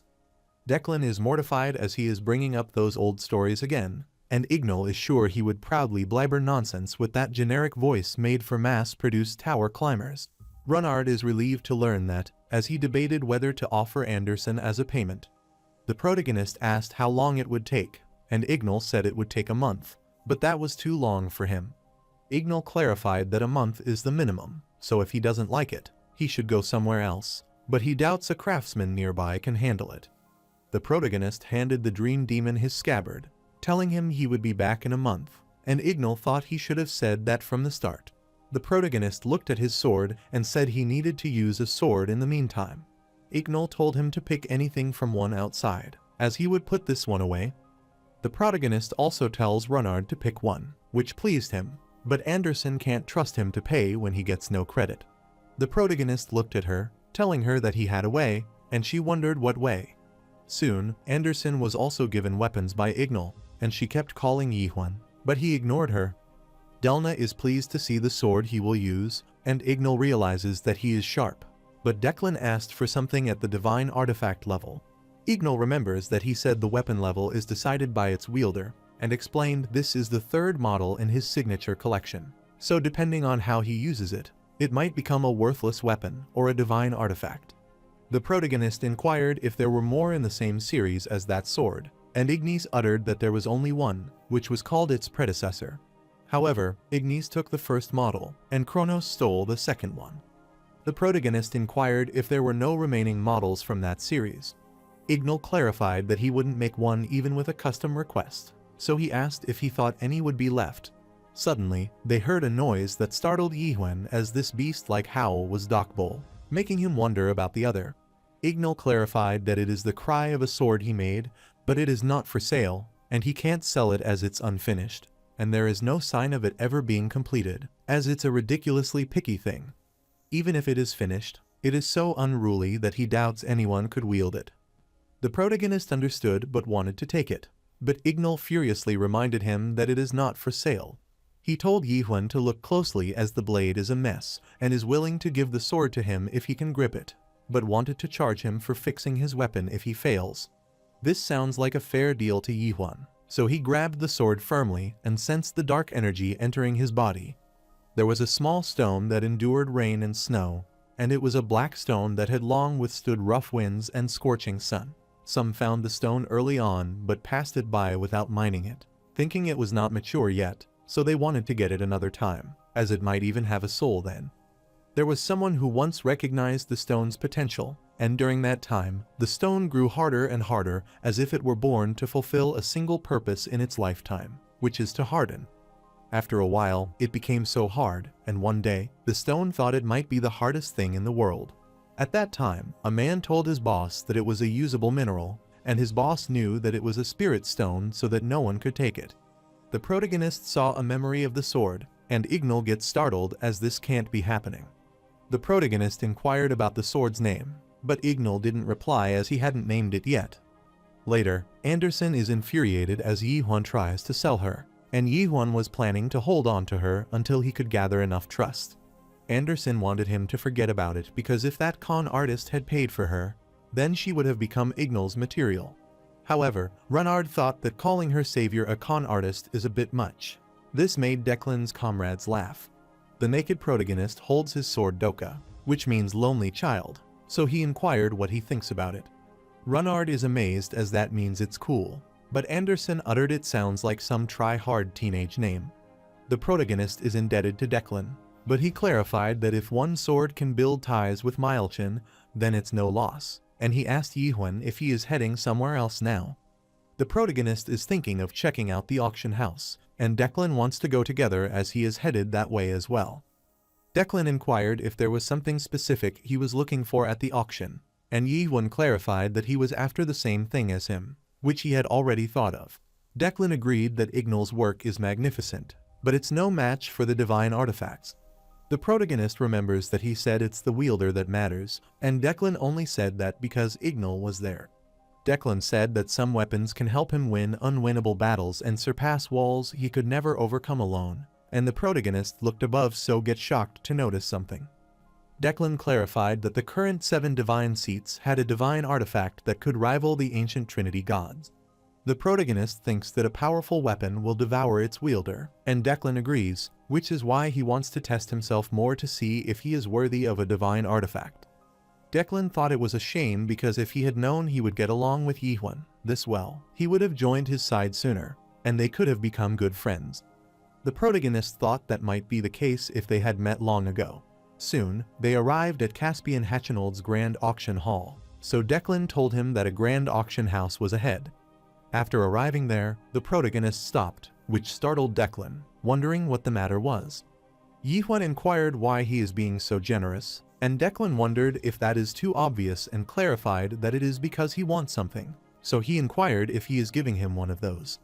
Speaker 1: Declan is mortified as he is bringing up those old stories again, and Ignal is sure he would proudly blabber nonsense with that generic voice made for mass-produced tower climbers. Runnard is relieved to learn that, as he debated whether to offer Anderson as a payment. The protagonist asked how long it would take, and Ignal said it would take a month, but that was too long for him. Ignal clarified that a month is the minimum, so if he doesn't like it, he should go somewhere else, but he doubts a craftsman nearby can handle it. The protagonist handed the Dream Demon his scabbard, telling him he would be back in a month, and Ignal thought he should have said that from the start. The protagonist looked at his sword and said he needed to use a sword in the meantime. Ignal told him to pick anything from one outside, as he would put this one away. The protagonist also tells Runnard to pick one, which pleased him, but Anderson can't trust him to pay when he gets no credit. The protagonist looked at her, telling her that he had a way, and she wondered what way. Soon, Anderson was also given weapons by Ignal, and she kept calling Yihuan, but he ignored her. Delna is pleased to see the sword he will use, and Ignal realizes that he is sharp, but Declan asked for something at the divine artifact level. Ignal remembers that he said the weapon level is decided by its wielder, and explained this is the third model in his signature collection, so depending on how he uses it, it might become a worthless weapon or a divine artifact. The protagonist inquired if there were more in the same series as that sword, and Ignis uttered that there was only one, which was called its predecessor. However, Ignis took the first model, and Kronos stole the second one. The protagonist inquired if there were no remaining models from that series. Ignal clarified that he wouldn't make one even with a custom request, so he asked if he thought any would be left. Suddenly, they heard a noise that startled Yihuan as this beast-like howl was Dokbol, making him wonder about the other. Ignal clarified that it is the cry of a sword he made, but it is not for sale, and he can't sell it as it's unfinished, and there is no sign of it ever being completed. as it's a ridiculously picky thing. Even if it is finished, it is so unruly that he doubts anyone could wield it. The protagonist understood but wanted to take it, but Ignal furiously reminded him that it is not for sale. He told Yi-Huan to look closely as the blade is a mess and is willing to give the sword to him if he can grip it, but wanted to charge him for fixing his weapon if he fails. This sounds like a fair deal to Yi-Huan, so he grabbed the sword firmly and sensed the dark energy entering his body. There was a small stone that endured rain and snow, and it was a black stone that had long withstood rough winds and scorching sun. Some found the stone early on but passed it by without mining it, thinking it was not mature yet, so they wanted to get it another time, as it might even have a soul then. There was someone who once recognized the stone's potential, and during that time, the stone grew harder and harder as if it were born to fulfill a single purpose in its lifetime, which is to harden. After a while, it became so hard, and one day, the stone thought it might be the hardest thing in the world. At that time, a man told his boss that it was a usable mineral, and his boss knew that it was a spirit stone so that no one could take it. The protagonist saw a memory of the sword, and Ignal gets startled as this can't be happening. The protagonist inquired about the sword's name, but Ignal didn't reply as he hadn't named it yet. Later, Anderson is infuriated as Yi-Huan tries to sell her, and Yi-Huan was planning to hold on to her until he could gather enough trust. Anderson wanted him to forget about it because if that con artist had paid for her, then she would have become Ignal's material. However, Renard thought that calling her savior a con artist is a bit much. This made Declan's comrades laugh. The naked protagonist holds his sword Doka, which means lonely child, so he inquired what he thinks about it. Renard is amazed as that means it's cool, but Anderson uttered it sounds like some try-hard teenage name. The protagonist is indebted to Declan, but he clarified that if one sword can build ties with Milchin, then it's no loss, and he asked Yi-Huan if he is heading somewhere else now. The protagonist is thinking of checking out the auction house, and Declan wants to go together as he is headed that way as well. Declan inquired if there was something specific he was looking for at the auction, and Yi-Huan clarified that he was after the same thing as him, which he had already thought of. Declan agreed that Ignal's work is magnificent, but it's no match for the divine artifacts. The protagonist remembers that he said it's the wielder that matters, and Declan only said that because Ignal was there. Declan said that some weapons can help him win unwinnable battles and surpass walls he could never overcome alone, and the protagonist looked above so get shocked to notice something. Declan clarified that the current 7 divine seats had a divine artifact that could rival the ancient Trinity gods. The protagonist thinks that a powerful weapon will devour its wielder, and Declan agrees, which is why he wants to test himself more to see if he is worthy of a divine artifact. Declan thought it was a shame because if he had known he would get along with Yi-Huan this well, he would have joined his side sooner, and they could have become good friends. The protagonist thought that might be the case if they had met long ago. Soon, they arrived at Caspian Hachinold's Grand Auction Hall, so Declan told him that a grand auction house was ahead. After arriving there, the protagonist stopped, which startled Declan, wondering what the matter was. Yi-Huan inquired why he is being so generous, and Declan wondered if that is too obvious and clarified that it is because he wants something, so he inquired if he is giving him one of those.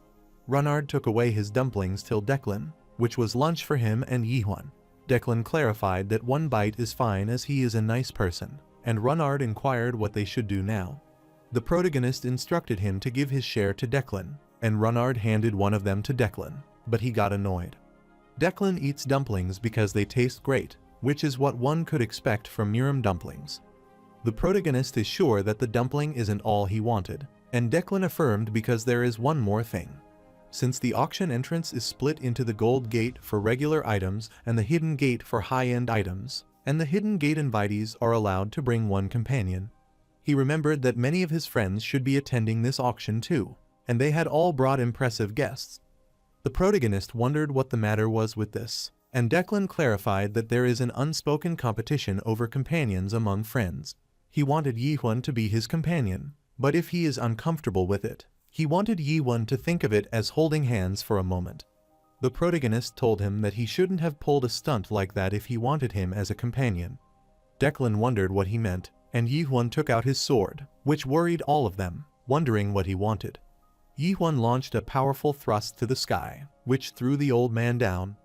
Speaker 1: Renard took away his dumplings till Declan, which was lunch for him and Yi-Huan. Declan clarified that one bite is fine as he is a nice person, and Renard inquired what they should do now. The protagonist instructed him to give his share to Declan, and Renard handed one of them to Declan, but he got annoyed. Declan eats dumplings because they taste great, which is what one could expect from Muram dumplings. The protagonist is sure that the dumpling isn't all he wanted, and Declan affirmed because there is one more thing. Since the auction entrance is split into the gold gate for regular items and the hidden gate for high-end items, and the hidden gate invitees are allowed to bring one companion, he remembered that many of his friends should be attending this auction too, and they had all brought impressive guests. The protagonist wondered what the matter was with this, and Declan clarified that there is an unspoken competition over companions among friends. He wanted Yi-Huan to be his companion, but if he is uncomfortable with it, he wanted Yi-Huan to think of it as holding hands for a moment. The protagonist told him that he shouldn't have pulled a stunt like that if he wanted him as a companion. Declan wondered what he meant, and Yi-Huan took out his sword, which worried all of them, wondering what he wanted. Yi-Huan launched a powerful thrust to the sky, which threw the old man down.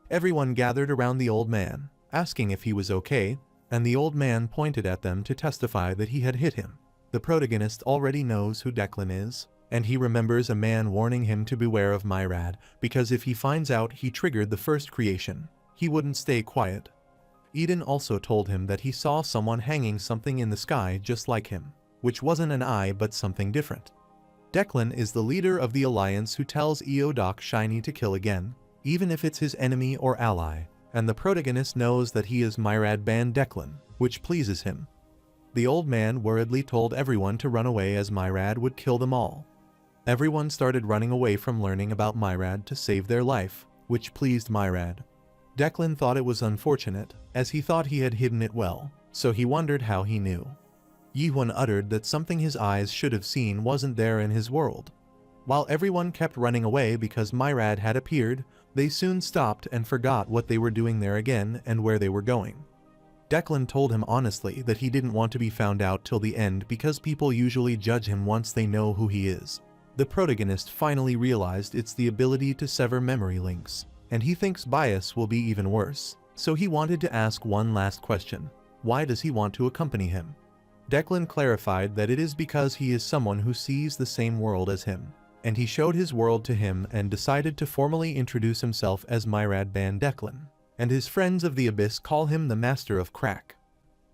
Speaker 1: Everyone gathered around the old man, asking if he was okay, and the old man pointed at them to testify that he had hit him. The protagonist already knows who Declan is, and he remembers a man warning him to beware of Myrad because if he finds out he triggered the first creation, he wouldn't stay quiet. Eden also told him that he saw someone hanging something in the sky just like him, which wasn't an eye but something different. Declan is the leader of the Alliance who tells Eodoc Shiny to kill again, even if it's his enemy or ally, and the protagonist knows that he is Myrad Ban Declan, which pleases him. The old man worriedly told everyone to run away as Myrad would kill them all. Everyone started running away from learning about Myrad to save their life, which pleased Myrad. Declan thought it was unfortunate, as he thought he had hidden it well, so he wondered how he knew. Yihun uttered that something his eyes should have seen wasn't there in his world. While everyone kept running away because Myrad had appeared, they soon stopped and forgot what they were doing there again and where they were going. Declan told him honestly that he didn't want to be found out till the end because people usually judge him once they know who he is. The protagonist finally realized it's the ability to sever memory links, and he thinks bias will be even worse, so he wanted to ask one last question. Why does he want to accompany him? Declan clarified that it is because he is someone who sees the same world as him, and he showed his world to him and decided to formally introduce himself as Myrad Ban Declan, and his friends of the Abyss call him the Master of Crack.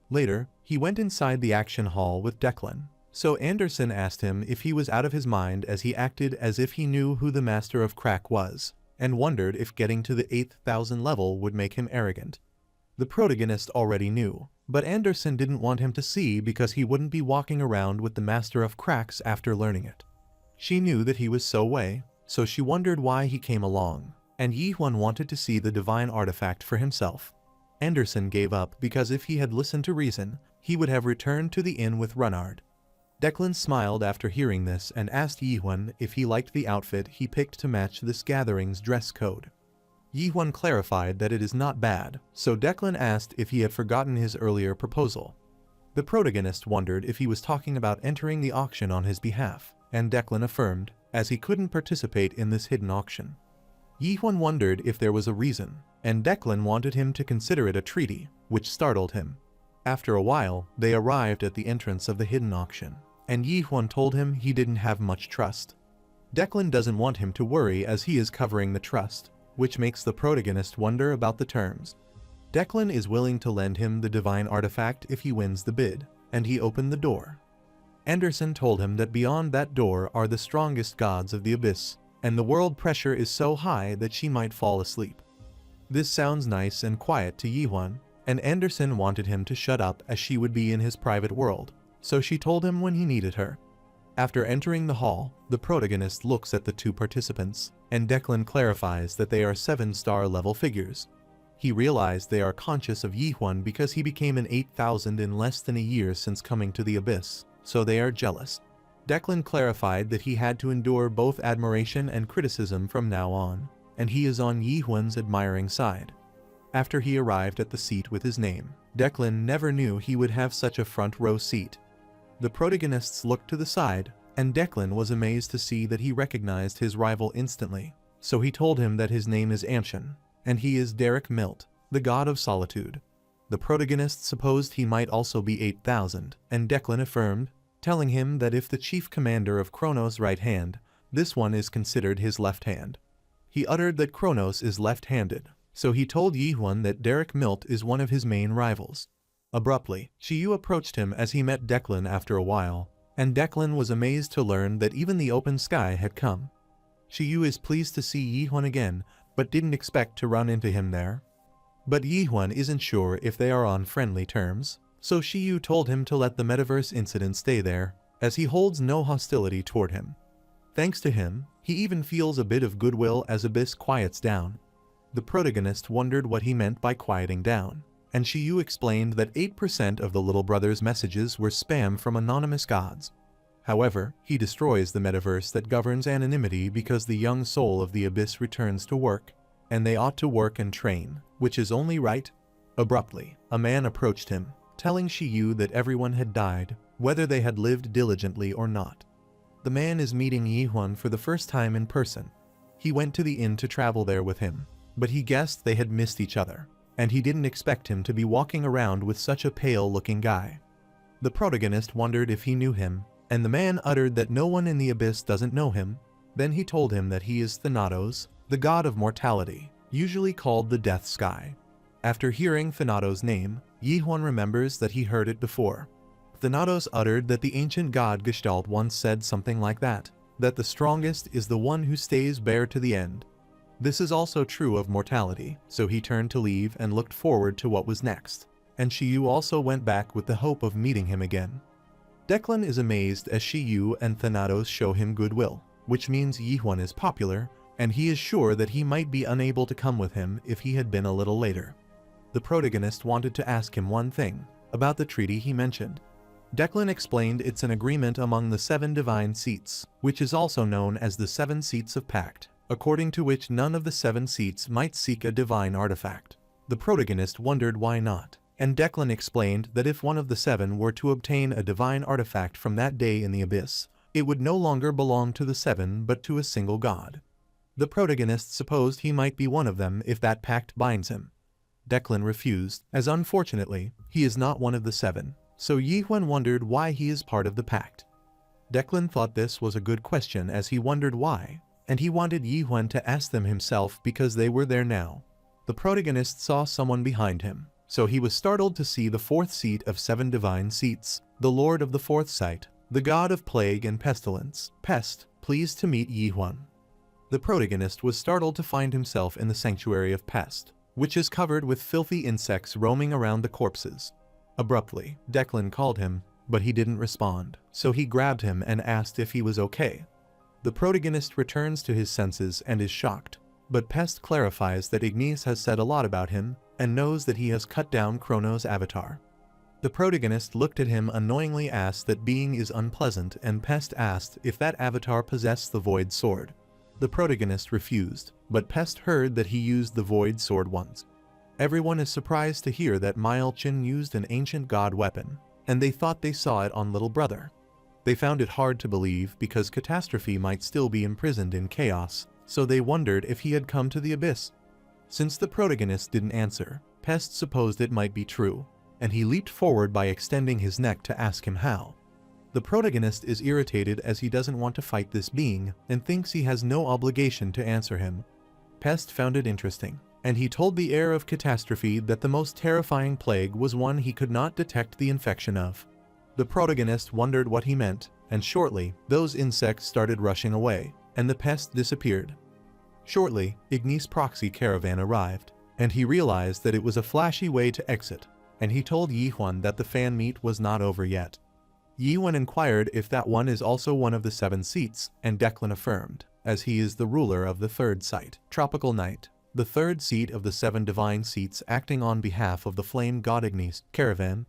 Speaker 1: Later, he went inside the action hall with Declan, so Anderson asked him if he was out of his mind as he acted as if he knew who the Master of Crack was, and wondered if getting to the 8,000 level would make him arrogant. The protagonist already knew, but Anderson didn't want him to see because he wouldn't be walking around with the Master of Cracks after learning it. She knew that he was so way, so she wondered why he came along, and Yihun wanted to see the divine artifact for himself. Anderson gave up because if he had listened to reason, he would have returned to the inn with Runnard. Declan smiled after hearing this and asked Yihun if he liked the outfit he picked to match this gathering's dress code. Yihun clarified that it is not bad, so Declan asked if he had forgotten his earlier proposal. The protagonist wondered if he was talking about entering the auction on his behalf, and Declan affirmed, as he couldn't participate in this hidden auction. Yihun wondered if there was a reason, and Declan wanted him to consider it a treaty, which startled him. After a while, they arrived at the entrance of the hidden auction, and Yihun told him he didn't have much trust. Declan doesn't want him to worry as he is covering the trust, which makes the protagonist wonder about the terms. Declan is willing to lend him the divine artifact if he wins the bid, and he opened the door. Anderson told him that beyond that door are the strongest gods of the Abyss, and the world pressure is so high that she might fall asleep. This sounds nice and quiet to Yihun, and Anderson wanted him to shut up as she would be in his private world, so she told him when he needed her. After entering the hall, the protagonist looks at the two participants, and Declan clarifies that they are 7-star level figures. He realized they are conscious of Yihun because he became an 8,000 in less than a year since coming to the Abyss, so they are jealous. Declan clarified that he had to endure both admiration and criticism from now on, and he is on Yihun's admiring side. After he arrived at the seat with his name, Declan never knew he would have such a front row seat. The protagonists looked to the side, and Declan was amazed to see that he recognized his rival instantly, so he told him that his name is Anshin, and he is Derek Milt, the god of solitude. The protagonist supposed he might also be 8,000, and Declan affirmed, telling him that if the chief commander of Kronos' right hand, this one is considered his left hand. He uttered that Kronos is left-handed, so he told Yihun that Derek Milt is one of his main rivals. Abruptly, Shiyu approached him as he met Declan after a while, and Declan was amazed to learn that even the open sky had come. Shiyu is pleased to see Yihun again, but didn't expect to run into him there. But Yihun isn't sure if they are on friendly terms, so Shiyu told him to let the metaverse incident stay there, as he holds no hostility toward him. Thanks to him, he even feels a bit of goodwill as Abyss quiets down. The protagonist wondered what he meant by quieting down, and Shiyu explained that 8% of the little brother's messages were spam from anonymous gods. However, he destroys the metaverse that governs anonymity because the young soul of the Abyss returns to work, and they ought to work and train, which is only right. Abruptly, a man approached him, telling Shiyu that everyone had died, whether they had lived diligently or not. The man is meeting Yihun for the first time in person. He went to the inn to travel there with him, but he guessed they had missed each other, and he didn't expect him to be walking around with such a pale-looking guy. The protagonist wondered if he knew him, and the man uttered that no one in the abyss doesn't know him. Then he told him that he is Thanatos, the god of mortality, usually called the Death Sky. After hearing Thanatos' name, Yihwan remembers that he heard it before. Thanatos uttered that the ancient god Gestalt once said something like that the strongest is the one who stays bare to the end. This is also true of mortality, so he turned to leave and looked forward to what was next. And Shiyu also went back with the hope of meeting him again. Declan is amazed as Shiyu and Thanatos show him goodwill, which means Yihwan is popular, and he is sure that he might be unable to come with him if he had been a little later. The protagonist wanted to ask him one thing, about the treaty he mentioned. Declan explained it's an agreement among the 7 divine seats, which is also known as the 7 seats of pact, according to which none of the 7 seats might seek a divine artifact. The protagonist wondered why not, and Declan explained that if one of the 7 were to obtain a divine artifact from that day in the abyss, it would no longer belong to the 7 but to a single god. The protagonist supposed he might be one of them if that pact binds him. Declan refused, as unfortunately, he is not one of the 7, so Yihwan wondered why he is part of the pact. Declan thought this was a good question as he wondered why, and he wanted Yihwan to ask them himself because they were there now. The protagonist saw someone behind him, so he was startled to see the 4th seat of 7 divine seats, the Lord of the 4th sight, the god of plague and pestilence, Pest, pleased to meet Yihwan. The protagonist was startled to find himself in the sanctuary of Pest, which is covered with filthy insects roaming around the corpses. Abruptly, Declan called him, but he didn't respond, so he grabbed him and asked if he was okay. The protagonist returns to his senses and is shocked, but Pest clarifies that Ignis has said a lot about him and knows that he has cut down Chronos' avatar. The protagonist looked at him annoyingly, asked that being is unpleasant, and Pest asked if that avatar possessed the Void Sword. The protagonist refused, but Pest heard that he used the Void Sword once. Everyone is surprised to hear that Maelchin used an ancient god weapon, and they thought they saw it on Little Brother. They found it hard to believe because Catastrophe might still be imprisoned in chaos, so they wondered if he had come to the abyss. Since the protagonist didn't answer, Pest supposed it might be true, and he leaped forward by extending his neck to ask him how. The protagonist is irritated as he doesn't want to fight this being and thinks he has no obligation to answer him. Pest found it interesting, and he told the heir of Catastrophe that the most terrifying plague was one he could not detect the infection of. The protagonist wondered what he meant, and shortly, those insects started rushing away, and the pest disappeared. Shortly, Ignis' proxy caravan arrived, and he realized that it was a flashy way to exit, and he told Yihwan that the fan meet was not over yet. Yihwan inquired if that one is also one of the 7 seats, and Declan affirmed, as he is the ruler of the 3rd site, Tropical Night, the 3rd seat of the 7 divine seats acting on behalf of the flame god Ignis. Caravan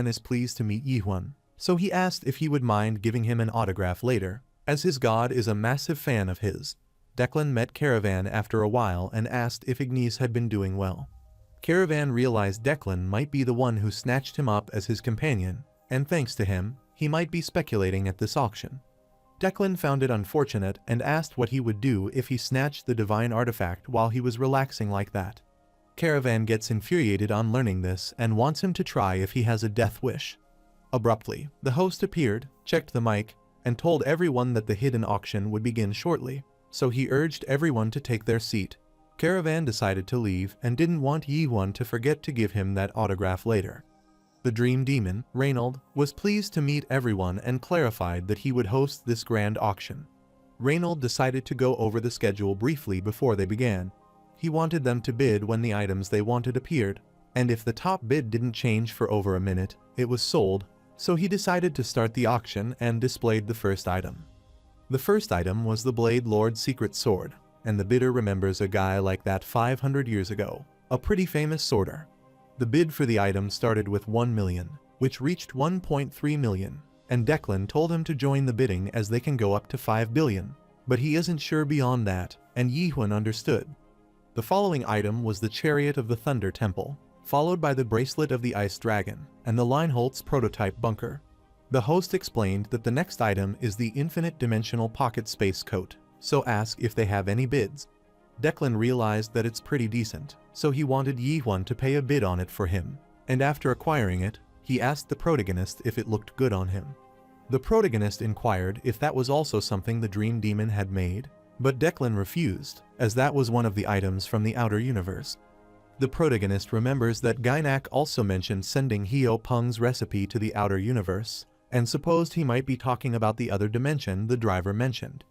Speaker 1: is pleased to meet Yihwan, so he asked if he would mind giving him an autograph later, as his god is a massive fan of his. Declan met Caravan after a while and asked if Ignis had been doing well. Caravan realized Declan might be the one who snatched him up as his companion, and thanks to him, he might be speculating at this auction. Declan found it unfortunate and asked what he would do if he snatched the divine artifact while he was relaxing like that. Caravan gets infuriated on learning this and wants him to try if he has a death wish. Abruptly, the host appeared, checked the mic, and told everyone that the hidden auction would begin shortly, so he urged everyone to take their seat. Caravan decided to leave and didn't want Yihwan to forget to give him that autograph later. The Dream Demon, Reinald, was pleased to meet everyone and clarified that he would host this grand auction. Reinald decided to go over the schedule briefly before they began. He wanted them to bid when the items they wanted appeared, and if the top bid didn't change for over a minute, it was sold, so he decided to start the auction and displayed the first item. The first item was the Blade Lord's secret sword, and the bidder remembers a guy like that 500 years ago, a pretty famous sworder. The bid for the item started with 1 million, which reached 1.3 million, and Declan told him to join the bidding as they can go up to 5 billion, but he isn't sure beyond that, and Yihwan understood. The following item was the Chariot of the Thunder Temple, followed by the Bracelet of the Ice Dragon, and the Lineholtz prototype bunker. The host explained that the next item is the Infinite Dimensional Pocket Space Coat, so asked if they have any bids. Declan realized that it's pretty decent, so he wanted Yihwan to pay a bid on it for him, and after acquiring it, he asked the protagonist if it looked good on him. The protagonist inquired if that was also something the Dream Demon had made, but Declan refused, as that was one of the items from the outer universe. The protagonist remembers that Gynak also mentioned sending Heo Peng's recipe to the outer universe, and supposed he might be talking about the other dimension the driver mentioned.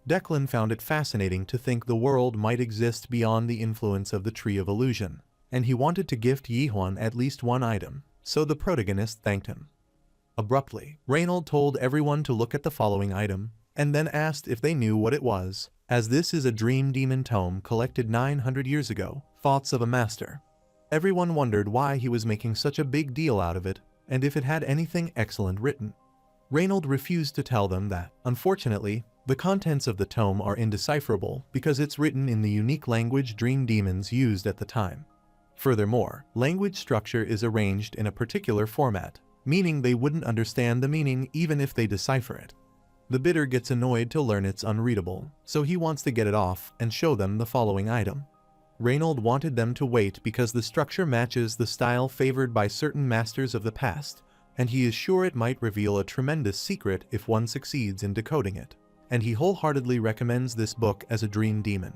Speaker 1: Declan found it fascinating to think the world might exist beyond the influence of the Tree of Illusion, and he wanted to gift Yihwan at least one item, so the protagonist thanked him. Abruptly, Reinald told everyone to look at the following item, and then asked if they knew what it was, as this is a Dream Demon tome collected 900 years ago, Thoughts of a Master. Everyone wondered why he was making such a big deal out of it, and if it had anything excellent written. Reinald refused to tell them that, unfortunately, the contents of the tome are indecipherable because it's written in the unique language Dream Demons used at the time. Furthermore, language structure is arranged in a particular format, meaning they wouldn't understand the meaning even if they decipher it. The bidder gets annoyed to learn it's unreadable, so he wants to get it off and show them the following item. Reinald wanted them to wait because the structure matches the style favored by certain masters of the past, and he is sure it might reveal a tremendous secret if one succeeds in decoding it, and he wholeheartedly recommends this book as a Dream Demon.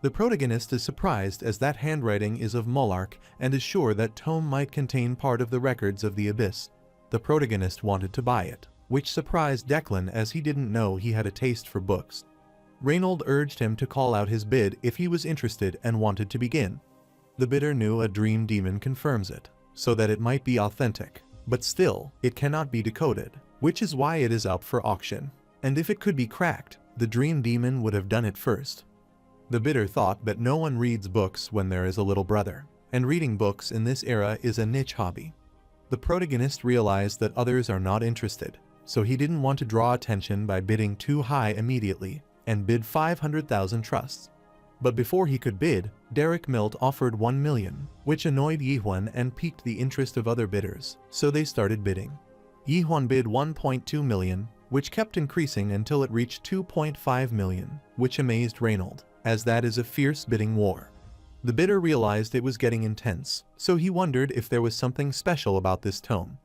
Speaker 1: The protagonist is surprised as that handwriting is of Molark and is sure that tome might contain part of the records of the Abyss. The protagonist wanted to buy it, which surprised Declan as he didn't know he had a taste for books. Reinald urged him to call out his bid if he was interested and wanted to begin. The bidder knew a Dream Demon confirms it, so that it might be authentic, but still, it cannot be decoded, which is why it is up for auction. And if it could be cracked, the Dream Demon would have done it first. The bidder thought that no one reads books when there is a little brother, and reading books in this era is a niche hobby. The protagonist realized that others are not interested, so he didn't want to draw attention by bidding too high immediately, and bid 500,000 trusts. But before he could bid, Derek Milt offered 1 million, which annoyed Yihwan and piqued the interest of other bidders, so they started bidding. Yihwan bid 1.2 million, which kept increasing until it reached 2.5 million, which amazed Reinald, as that is a fierce bidding war. The bidder realized it was getting intense, so he wondered if there was something special about this tome.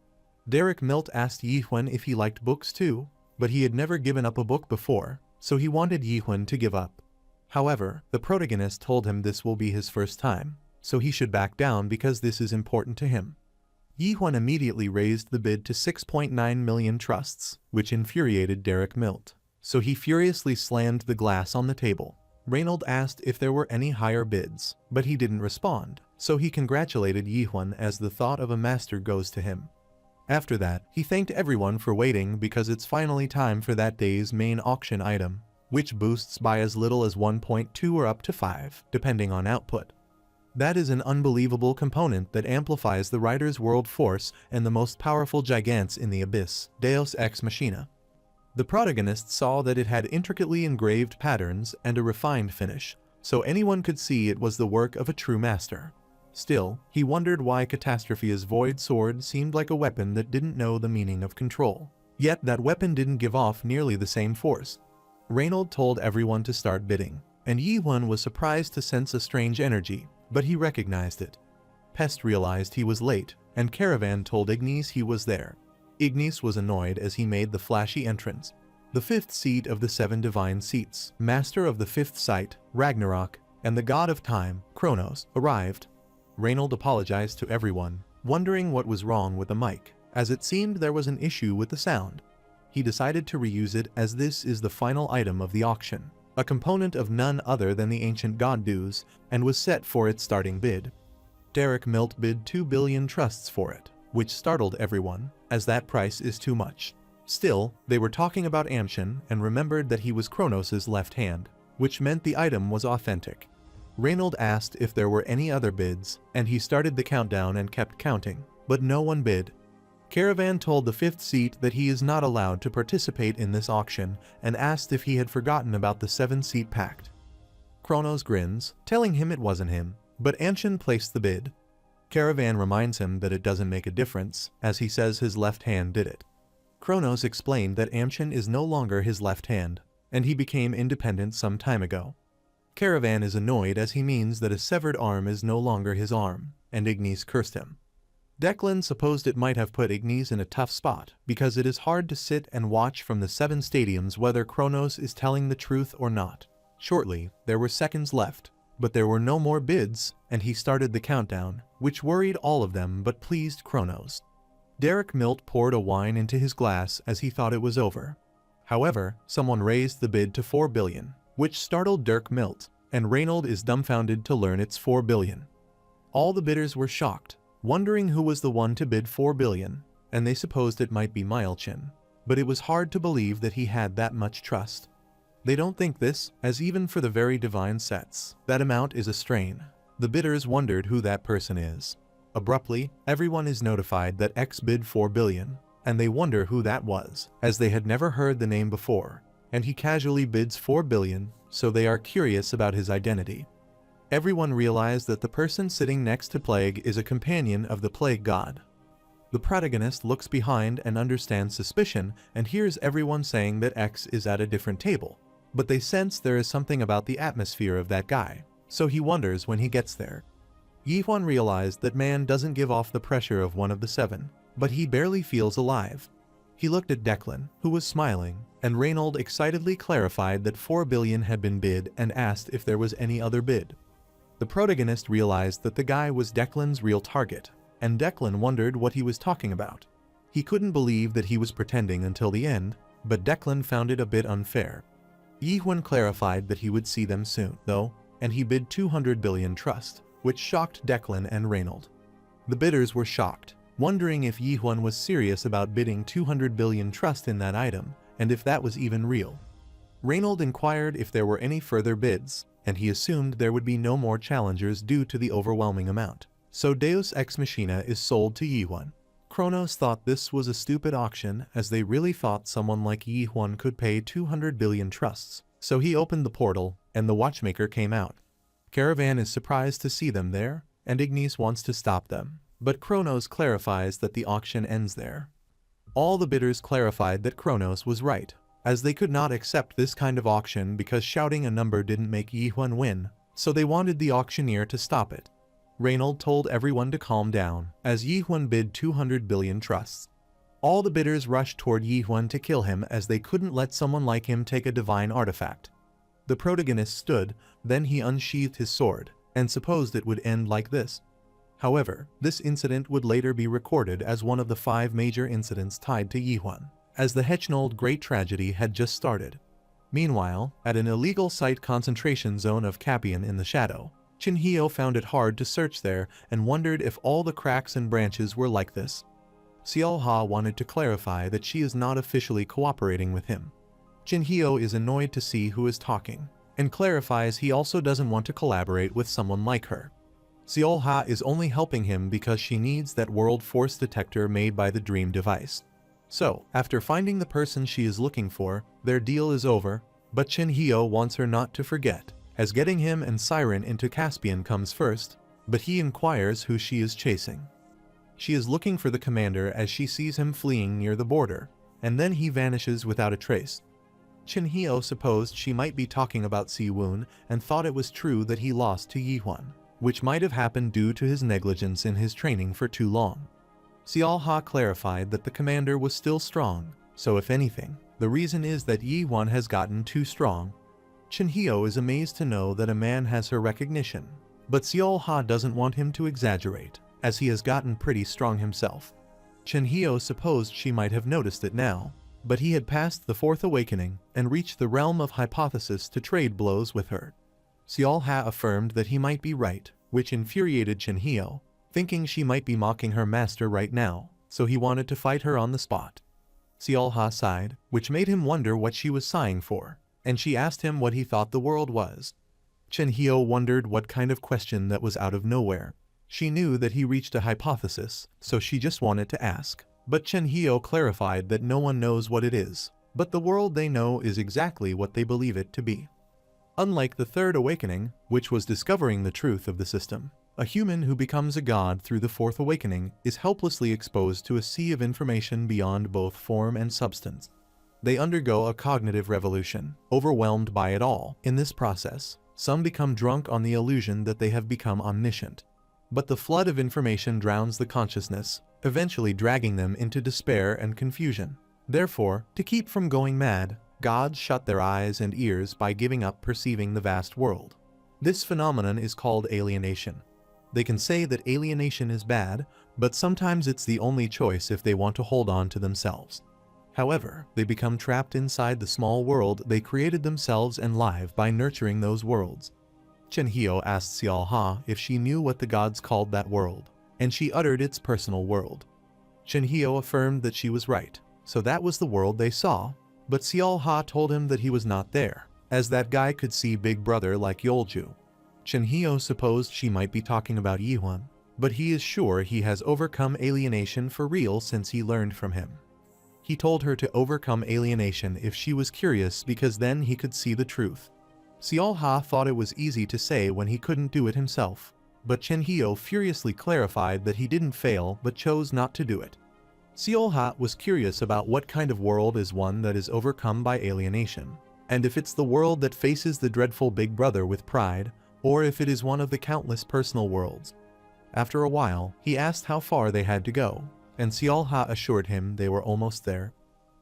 Speaker 1: Derek Milt asked Yihwan if he liked books too, but he had never given up a book before, so he wanted Yihwan to give up. However, the protagonist told him this will be his first time, so he should back down because this is important to him. Yihwan immediately raised the bid to 6.9 million trusts, which infuriated Derek Milt, so he furiously slammed the glass on the table. Reinald asked if there were any higher bids, but he didn't respond, so he congratulated Yihwan as the thought of a master goes to him. After that, he thanked everyone for waiting because it's finally time for that day's main auction item, which boosts by as little as 1.2 or up to 5, depending on output. That is an unbelievable component that amplifies the writer's world force and the most powerful giants in the Abyss, Deus Ex Machina. The protagonist saw that it had intricately engraved patterns and a refined finish, so anyone could see it was the work of a true master. Still, he wondered why Catastrophe's void sword seemed like a weapon that didn't know the meaning of control. Yet that weapon didn't give off nearly the same force. Reinald told everyone to start bidding, and Yihwan was surprised to sense a strange energy, but he recognized it. Pest realized he was late, and Caravan told Ignis he was there. Ignis was annoyed as he made the flashy entrance. The fifth seat of the 7 divine seats, master of the fifth sight, Ragnarok, and the god of time, Kronos, arrived. Reinald apologized to everyone, wondering what was wrong with the mic, as it seemed there was an issue with the sound. He decided to reuse it as this is the final item of the auction, a component of none other than the ancient god dues, and was set for its starting bid. Derek Milt bid 2 billion trusts for it, which startled everyone, as that price is too much. Still, they were talking about Amshin and remembered that he was Kronos' left hand, which meant the item was authentic. Reinald asked if there were any other bids, and he started the countdown and kept counting, but no one bid. Caravan told the fifth seat that he is not allowed to participate in this auction and asked if he had forgotten about the 7-seat pact. Kronos grins, telling him it wasn't him, but Anshin placed the bid. Caravan reminds him that it doesn't make a difference, as he says his left hand did it. Kronos explained that Amshin is no longer his left hand, and he became independent some time ago. Caravan is annoyed as he means that a severed arm is no longer his arm, and Ignis cursed him. Declan supposed it might have put Ignis in a tough spot, because it is hard to sit and watch from the 7 stadiums whether Kronos is telling the truth or not. Shortly, there were seconds left, but there were no more bids, and he started the countdown, which worried all of them but pleased Kronos. Derek Milt poured a wine into his glass as he thought it was over. However, someone raised the bid to 4 billion, which startled Dirk Milt, and Reynold is dumbfounded to learn it's 4 billion. All the bidders were shocked, wondering who was the one to bid 4 billion, and they supposed it might be Milchin, but it was hard to believe that he had that much trust. They don't think this, as even for the very divine sets, that amount is a strain. The bidders wondered who that person is. Abruptly, everyone is notified that X bid 4 billion, and they wonder who that was, as they had never heard the name before, and he casually bids 4 billion, so they are curious about his identity. Everyone realized that the person sitting next to Plague is a companion of the Plague god. The protagonist looks behind and understands suspicion and hears everyone saying that X is at a different table, but they sense there is something about the atmosphere of that guy, so he wonders when he gets there. Yihwan realized that man doesn't give off the pressure of one of the 7, but he barely feels alive. He looked at Declan, who was smiling, and Reynold excitedly clarified that 4 billion had been bid and asked if there was any other bid. The protagonist realized that the guy was Declan's real target, and Declan wondered what he was talking about. He couldn't believe that he was pretending until the end, but Declan found it a bit unfair. Yihwan clarified that he would see them soon, though, and he bid 200 billion trust, which shocked Declan and Reynold. The bidders were shocked, wondering if Yihwan was serious about bidding 200 billion trust in that item, and if that was even real. Reynold inquired if there were any further bids, and he assumed there would be no more challengers due to the overwhelming amount. So Deus Ex Machina is sold to Yihwan. Kronos thought this was a stupid auction, as they really thought someone like Yihwan could pay 200 billion trusts, so he opened the portal, and the watchmaker came out. Caravan is surprised to see them there, and Ignis wants to stop them, but Kronos clarifies that the auction ends there. All the bidders clarified that Kronos was right, as they could not accept this kind of auction because shouting a number didn't make Yihwan win, so they wanted the auctioneer to stop it. Reynold told everyone to calm down, as Yihwan bid 200 billion trusts. All the bidders rushed toward Yihwan to kill him as they couldn't let someone like him take a divine artifact. The protagonist stood, then he unsheathed his sword, and supposed it would end like this. However, this incident would later be recorded as one of the 5 major incidents tied to Yihwan, as the Hechnold Great Tragedy had just started. Meanwhile, at an illegal site concentration zone of Capian in the Shadow, Chinhyo found it hard to search there and wondered if all the cracks and branches were like this. Xiaoha wanted to clarify that she is not officially cooperating with him. Chinhyo is annoyed to see who is talking, and clarifies he also doesn't want to collaborate with someone like her. Xiaoha is only helping him because she needs that world force detector made by the dream device. So, after finding the person she is looking for, their deal is over, but Chinhyo wants her not to forget, as getting him and Siren into Caspian comes first, but he inquires who she is chasing. She is looking for the commander as she sees him fleeing near the border, and then he vanishes without a trace. Chinhyo supposed she might be talking about Siwoon and thought it was true that he lost to Yihwan, which might have happened due to his negligence in his training for too long. Xiaoha clarified that the commander was still strong, so if anything, the reason is that Yihwan has gotten too strong. Chinhyo is amazed to know that a man has her recognition, but Xiaoha doesn't want him to exaggerate, as he has gotten pretty strong himself. Chinhyo supposed she might have noticed it now, but he had passed the 4th awakening and reached the realm of hypothesis to trade blows with her. Xiaoha affirmed that he might be right, which infuriated Chinhyo, thinking she might be mocking her master right now, so he wanted to fight her on the spot. Xiaoha sighed, which made him wonder what she was sighing for, and she asked him what he thought the world was. Chinhyo wondered what kind of question that was out of nowhere. She knew that he reached a hypothesis, so she just wanted to ask, but Chinhyo clarified that no one knows what it is, but the world they know is exactly what they believe it to be. Unlike the 3rd awakening, which was discovering the truth of the system, a human who becomes a god through the 4th awakening is helplessly exposed to a sea of information beyond both form and substance. They undergo a cognitive revolution, overwhelmed by it all. In this process, Some become drunk on the illusion that they have become omniscient. But the flood of information drowns the consciousness, eventually dragging them into despair and confusion. Therefore, to keep from going mad, gods shut their eyes and ears by giving up perceiving the vast world. This phenomenon is called alienation. They can say that alienation is bad, but sometimes it's the only choice if they want to hold on to themselves. However, they become trapped inside the small world they created themselves and live by nurturing those worlds. Chen Hio asked Xiao Ha if she knew what the gods called that world, and she uttered its personal world. Chen Hio affirmed that she was right, so that was the world they saw, but Xiao Ha told him that he was not there, as that guy could see Big Brother like Yolju. Chen Hio supposed she might be talking about Yihuan, but he is sure he has overcome alienation for real since he learned from him. He told her to overcome alienation if she was curious because then he could see the truth. Xiao Ha thought it was easy to say when he couldn't do it himself, but Chen Hio furiously clarified that he didn't fail but chose not to do it. Xiao Ha was curious about what kind of world is one that is overcome by alienation, and if it's the world that faces the dreadful Big Brother with pride, or if it is one of the countless personal worlds. After a while, he asked how far they had to go, and Xiao Ha assured him they were almost there.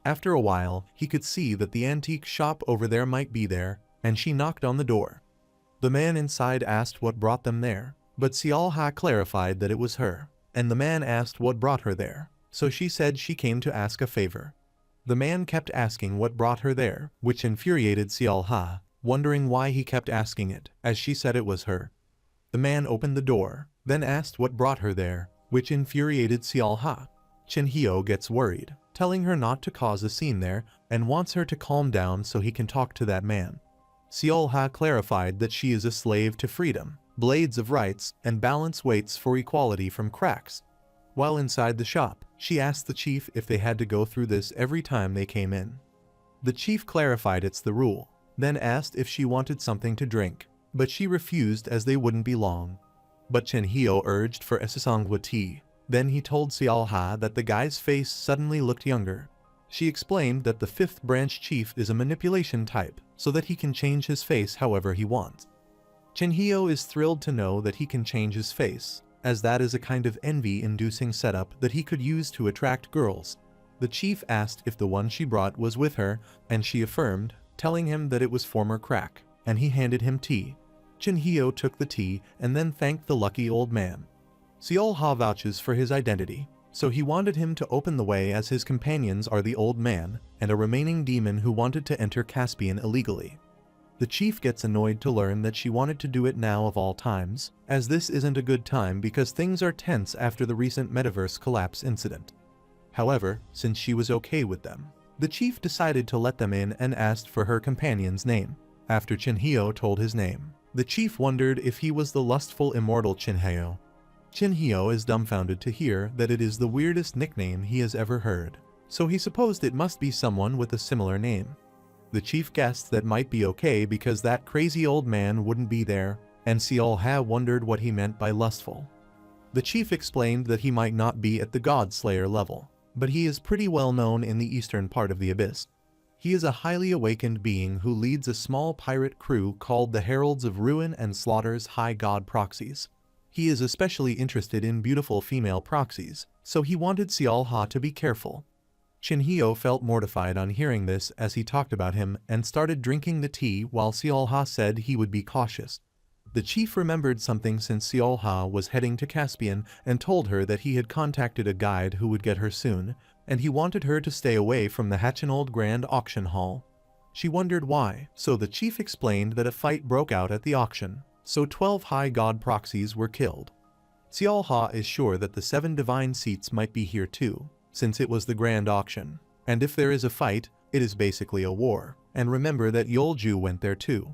Speaker 1: After a while, he could see that the antique shop over there might be there, and she knocked on the door. The man inside asked what brought them there, but Xiao Ha clarified that it was her, and the man asked what brought her there, so she said she came to ask a favor. The man kept asking what brought her there, which infuriated Xiao Ha, wondering why he kept asking it, as she said it was her. The man opened the door, then asked what brought her there, which infuriated Xiao Ha. Chen Hio gets worried, telling her not to cause a scene there, and wants her to calm down so he can talk to that man. Xiao Ha clarified that she is a slave to freedom, blades of rights, and balance weights for equality from cracks. While inside the shop, she asked the chief if they had to go through this every time they came in. The chief clarified it's the rule, then asked if she wanted something to drink, but she refused as they wouldn't be long. But Chen Hio urged for Esasangwa tea. Then he told Xiao Ha that the guy's face suddenly looked younger. She explained that the fifth branch chief is a manipulation type, so that he can change his face however he wants. Chen Hio is thrilled to know that he can change his face, as that is a kind of envy-inducing setup that he could use to attract girls. The chief asked if the one she brought was with her, and she affirmed, telling him that it was former crack, and he handed him tea. Chen Hio took the tea and then thanked the lucky old man. Xiao Ha vouches for his identity, so he wanted him to open the way as his companions are the old man and a remaining demon who wanted to enter Caspian illegally. The chief gets annoyed to learn that she wanted to do it now of all times, as this isn't a good time because things are tense after the recent metaverse collapse incident. However, since she was okay with them, the chief decided to let them in and asked for her companion's name. After Chen Hio told his name, the chief wondered if he was the lustful immortal Chen Hio. Chen Hio is dumbfounded to hear that it is the weirdest nickname he has ever heard, so he supposed it must be someone with a similar name. The chief guessed that might be okay because that crazy old man wouldn't be there, and Xiao Ha wondered what he meant by lustful. The chief explained that he might not be at the God Slayer level, but he is pretty well known in the eastern part of the abyss. He is a highly awakened being who leads a small pirate crew called the Heralds of Ruin and slaughters high god proxies. He is especially interested in beautiful female proxies, so he wanted Xiao Ha to be careful. Chen Hio felt mortified on hearing this as he talked about him and started drinking the tea while Xiao Ha said he would be cautious. The chief remembered something since Xiao Ha was heading to Caspian and told her that he had contacted a guide who would get her soon, and he wanted her to stay away from the Hachinold Grand Auction Hall. She wondered why, so the chief explained that a fight broke out at the auction, so 12 high god proxies were killed. Xiao Ha is sure that the 7 divine seats might be here too, since it was the grand auction, and if there is a fight, it is basically a war, and remember that Yolju went there too.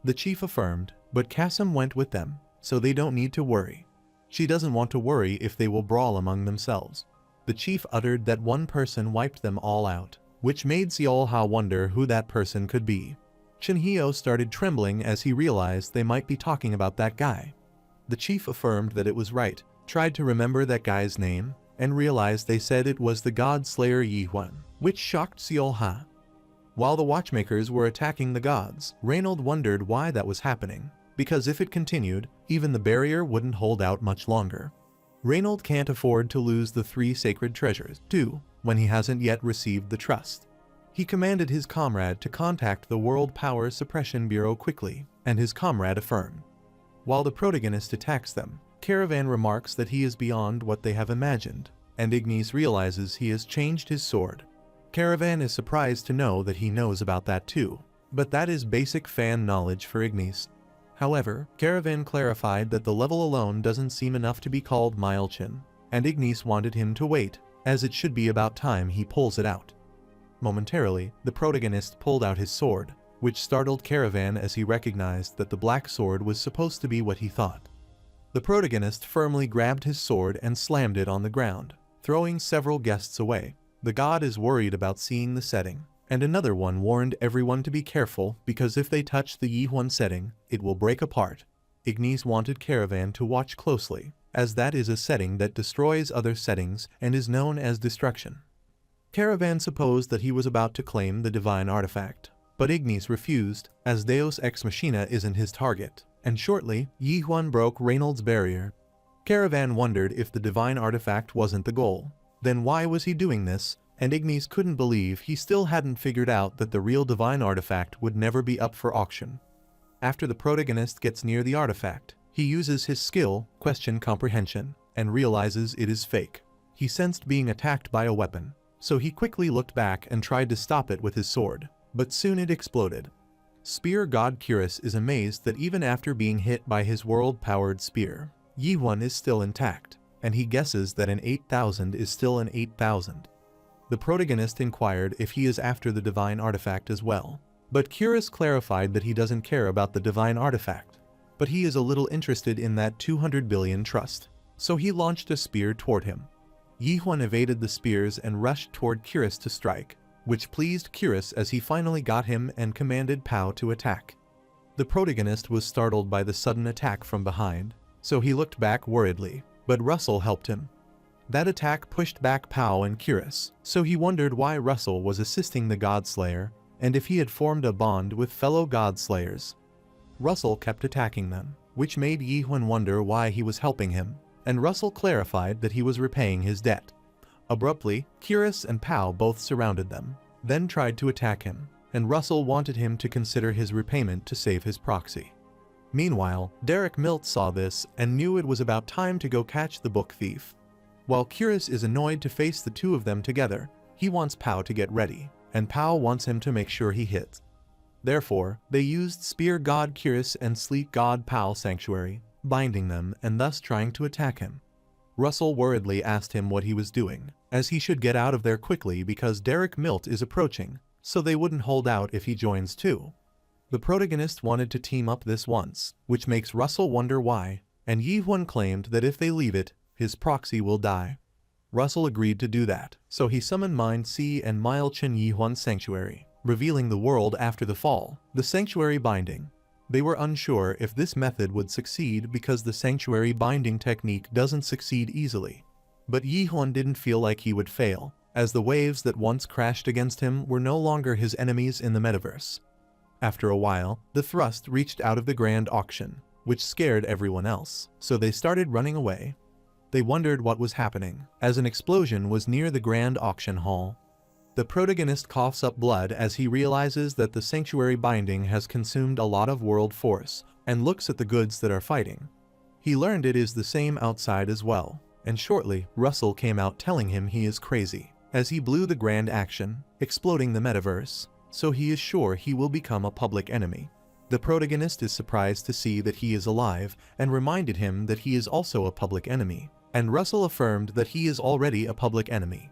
Speaker 1: The chief affirmed, but Kasim went with them, so they don't need to worry. She doesn't want to worry if they will brawl among themselves. The chief uttered that one person wiped them all out, which made Xiao Ha wonder who that person could be. Chen Hio started trembling as he realized they might be talking about that guy. The chief affirmed that it was right, tried to remember that guy's name, and realized they said it was the god slayer Yihuan, which shocked Xiao Ha. While the watchmakers were attacking the gods, Reinald wondered why that was happening, because if it continued, even the barrier wouldn't hold out much longer. Reinald can't afford to lose the 3 sacred treasures, too, when he hasn't yet received the trust. He commanded his comrade to contact the World Power Suppression Bureau quickly, and his comrade affirmed. While the protagonist attacks them, Caravan remarks that he is beyond what they have imagined, and Ignis realizes he has changed his sword. Caravan is surprised to know that he knows about that too, but that is basic fan knowledge for Ignis. However, Caravan clarified that the level alone doesn't seem enough to be called Milchin, and Ignis wanted him to wait, as it should be about time he pulls it out. Momentarily, the protagonist pulled out his sword, which startled Caravan as he recognized that the black sword was supposed to be what he thought. The protagonist firmly grabbed his sword and slammed it on the ground, throwing several guests away. The god is worried about seeing the setting, and another one warned everyone to be careful because if they touch the Yi1 setting, it will break apart. Ignis wanted Caravan to watch closely, as that is a setting that destroys other settings and is known as destruction. Caravan supposed that he was about to claim the divine artifact, but Ignis refused, as Deus Ex Machina isn't his target, and shortly, Yi1 broke Reinald's barrier. Caravan wondered if the divine artifact wasn't the goal. Then why was he doing this? And Ignis couldn't believe he still hadn't figured out that the real divine artifact would never be up for auction. After the protagonist gets near the artifact, he uses his skill, Question Comprehension, and realizes it is fake. He sensed being attacked by a weapon, so he quickly looked back and tried to stop it with his sword, but soon it exploded. Spear God Curious is amazed that even after being hit by his world-powered spear, Yi1 is still intact, and he guesses that an 8000 is still an 8000. The protagonist inquired if he is after the divine artifact as well, but Curious clarified that he doesn't care about the divine artifact, but he is a little interested in that 200 billion trust, so he launched a spear toward him. Yi1 evaded the spears and rushed toward Curious to strike, which pleased Curious as he finally got him and commanded Pao to attack. The protagonist was startled by the sudden attack from behind, so he looked back worriedly, but Russell helped him. That attack pushed back Pao and Curious, so he wondered why Russell was assisting the Godslayer, and if he had formed a bond with fellow Godslayers. Russell kept attacking them, which made Yi1 wonder why he was helping him, and Russell clarified that he was repaying his debt. Abruptly, Curious and Pao both surrounded them, then tried to attack him, and Russell wanted him to consider his repayment to save his proxy. Meanwhile, Derek Milt saw this and knew it was about time to go catch the book thief. While Curious is annoyed to face the two of them together, he wants Pao to get ready, and Pao wants him to make sure he hits. Therefore, they used Spear God Curious and Sleek God Pao Sanctuary, binding them and thus trying to attack him. Russell worriedly asked him what he was doing, as he should get out of there quickly because Derek Milt is approaching, so they wouldn't hold out if he joins too. The protagonist wanted to team up this once, which makes Russell wonder why, and Yi1 claimed that if they leave it, his proxy will die. Russell agreed to do that, so he summoned Mind Sea and Milchin Yi1's sanctuary, revealing the world after the fall, the sanctuary binding. They were unsure if this method would succeed because the sanctuary binding technique doesn't succeed easily. But Yi1 didn't feel like he would fail, as the waves that once crashed against him were no longer his enemies in the metaverse. After a while, the thrust reached out of the grand auction, which scared everyone else, so they started running away. They wondered what was happening, as an explosion was near the grand auction hall. The protagonist coughs up blood as he realizes that the sanctuary binding has consumed a lot of world force, and looks at the goods that are fighting. He learned it is the same outside as well, and shortly, Russell came out telling him he is crazy, as he blew the grand action, exploding the metaverse, so he is sure he will become a public enemy. The protagonist is surprised to see that he is alive, and reminded him that he is also a public enemy, and Russell affirmed that he is already a public enemy.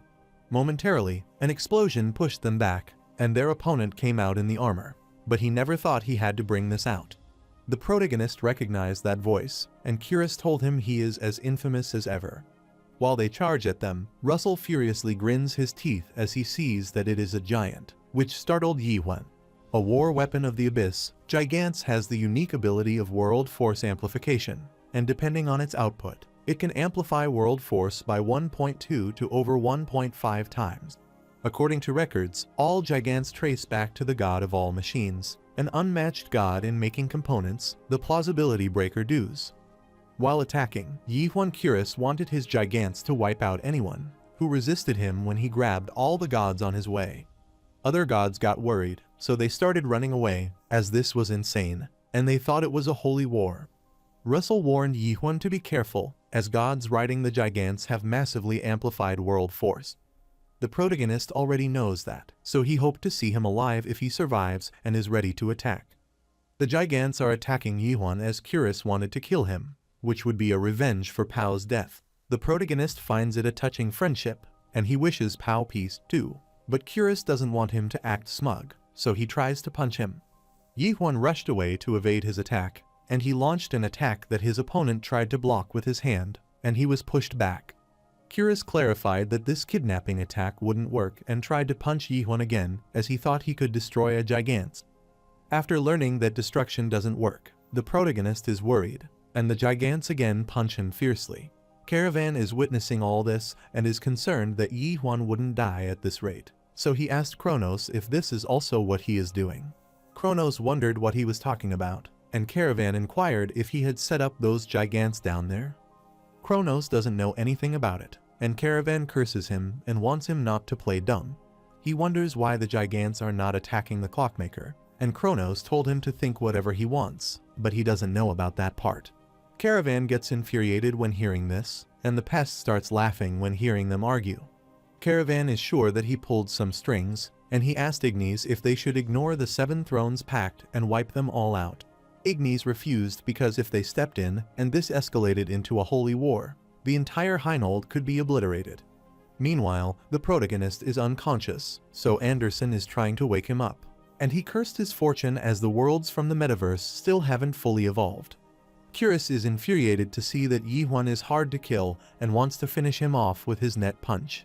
Speaker 1: Momentarily, an explosion pushed them back, and their opponent came out in the armor, but he never thought he had to bring this out. The protagonist recognized that voice, and Curious told him he is as infamous as ever. While they charge at them, Russell furiously grins his teeth as he sees that it is a giant, which startled Yi1. A war weapon of the Abyss, Gigants has the unique ability of world force amplification, and depending on its output, it can amplify world force by 1.2 to over 1.5 times. According to records, all gigantes trace back to the god of all machines, an unmatched god in making components, the plausibility breaker dues. While attacking, Yihuan Curious wanted his gigantes to wipe out anyone who resisted him when he grabbed all the gods on his way. Other gods got worried, so they started running away, as this was insane, and they thought it was a holy war. Russell warned Yihuan to be careful, as gods riding the gigantes have massively amplified world force. The protagonist already knows that, so he hoped to see him alive if he survives and is ready to attack. The gigantes are attacking Yihuan as Curious wanted to kill him, which would be a revenge for Pao's death. The protagonist finds it a touching friendship, and he wishes Pao peace too, but Curious doesn't want him to act smug, so he tries to punch him. Yihuan rushed away to evade his attack, and he launched an attack that his opponent tried to block with his hand, and he was pushed back. Curious clarified that this kidnapping attack wouldn't work and tried to punch Yihuan again as he thought he could destroy a gigant. After learning that destruction doesn't work, the protagonist is worried, and the gigantes again punch him fiercely. Caravan is witnessing all this and is concerned that Yihuan wouldn't die at this rate, so he asked Kronos if this is also what he is doing. Kronos wondered what he was talking about, and Caravan inquired if he had set up those gigantes down there. Kronos doesn't know anything about it, and Caravan curses him and wants him not to play dumb. He wonders why the gigantes are not attacking the clockmaker, and Kronos told him to think whatever he wants, but he doesn't know about that part. Caravan gets infuriated when hearing this, and the pest starts laughing when hearing them argue. Caravan is sure that he pulled some strings, and he asked Ignis if they should ignore the Seven Thrones Pact and wipe them all out. Ignis refused because if they stepped in, and this escalated into a holy war, the entire Heinold could be obliterated. Meanwhile, the protagonist is unconscious, so Anderson is trying to wake him up, and he cursed his fortune as the worlds from the metaverse still haven't fully evolved. Curious is infuriated to see that Yihuan is hard to kill and wants to finish him off with his net punch.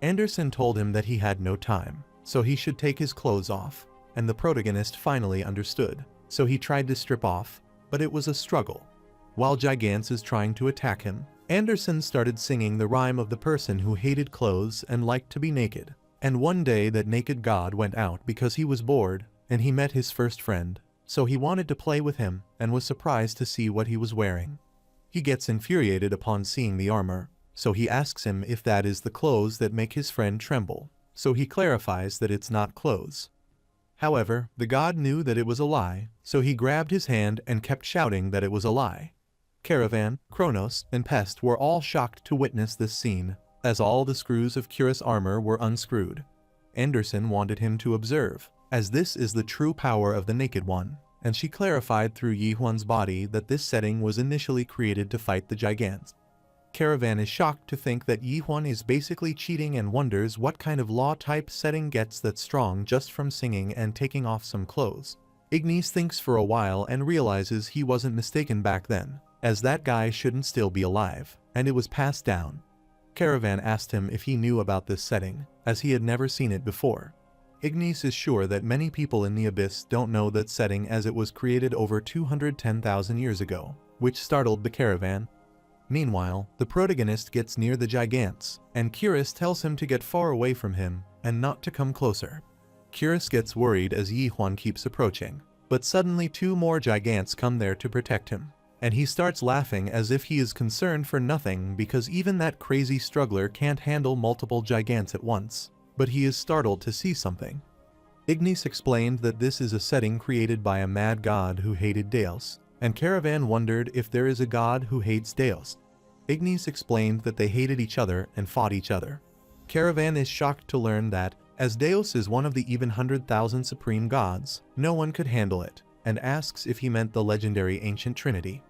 Speaker 1: Anderson told him that he had no time, so he should take his clothes off, and the protagonist finally understood, so he tried to strip off, but it was a struggle. While Gigants is trying to attack him, Anderson started singing the rhyme of the person who hated clothes and liked to be naked. And one day that naked god went out because he was bored, and he met his first friend, so he wanted to play with him and was surprised to see what he was wearing. He gets infuriated upon seeing the armor, so he asks him if that is the clothes that make his friend tremble, so he clarifies that it's not clothes. However, the god knew that it was a lie, so he grabbed his hand and kept shouting that it was a lie. Caravan, Kronos, and Pest were all shocked to witness this scene, as all the screws of Curious' armor were unscrewed. Anderson wanted him to observe, as this is the true power of the Naked One, and she clarified through Yihuan's body that this setting was initially created to fight the Gigants. Caravan is shocked to think that Yihuan is basically cheating and wonders what kind of law-type setting gets that strong just from singing and taking off some clothes. Ignis thinks for a while and realizes he wasn't mistaken back then, as that guy shouldn't still be alive, and it was passed down. Caravan asked him if he knew about this setting, as he had never seen it before. Ignis is sure that many people in the Abyss don't know that setting as it was created over 210,000 years ago, which startled the Caravan. Meanwhile, the protagonist gets near the Gigants, and Curious tells him to get far away from him and not to come closer. Curious gets worried as Yihuan keeps approaching, but suddenly two more Gigants come there to protect him, and he starts laughing as if he is concerned for nothing because even that crazy struggler can't handle multiple Gigants at once, but he is startled to see something. Ignis explained that this is a setting created by a mad god who hated Deus, and Caravan wondered if there is a god who hates Deus. Ignis explained that they hated each other and fought each other. Caravan is shocked to learn that, as Deus is one of the even 100,000 supreme gods, no one could handle it, and asks if he meant the legendary ancient Trinity.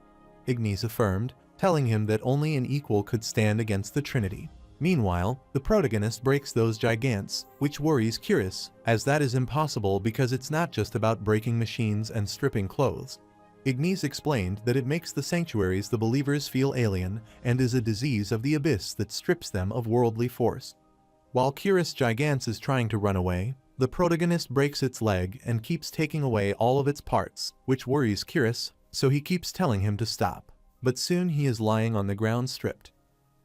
Speaker 1: Ignis affirmed, telling him that only an equal could stand against the Trinity. Meanwhile, the protagonist breaks those Gigants, which worries Curious, as that is impossible because it's not just about breaking machines and stripping clothes. Ignis explained that it makes the sanctuaries the believers feel alien and is a disease of the Abyss that strips them of worldly force. While Curious Gigants is trying to run away, the protagonist breaks its leg and keeps taking away all of its parts, which worries Curious, so he keeps telling him to stop. But soon he is lying on the ground stripped.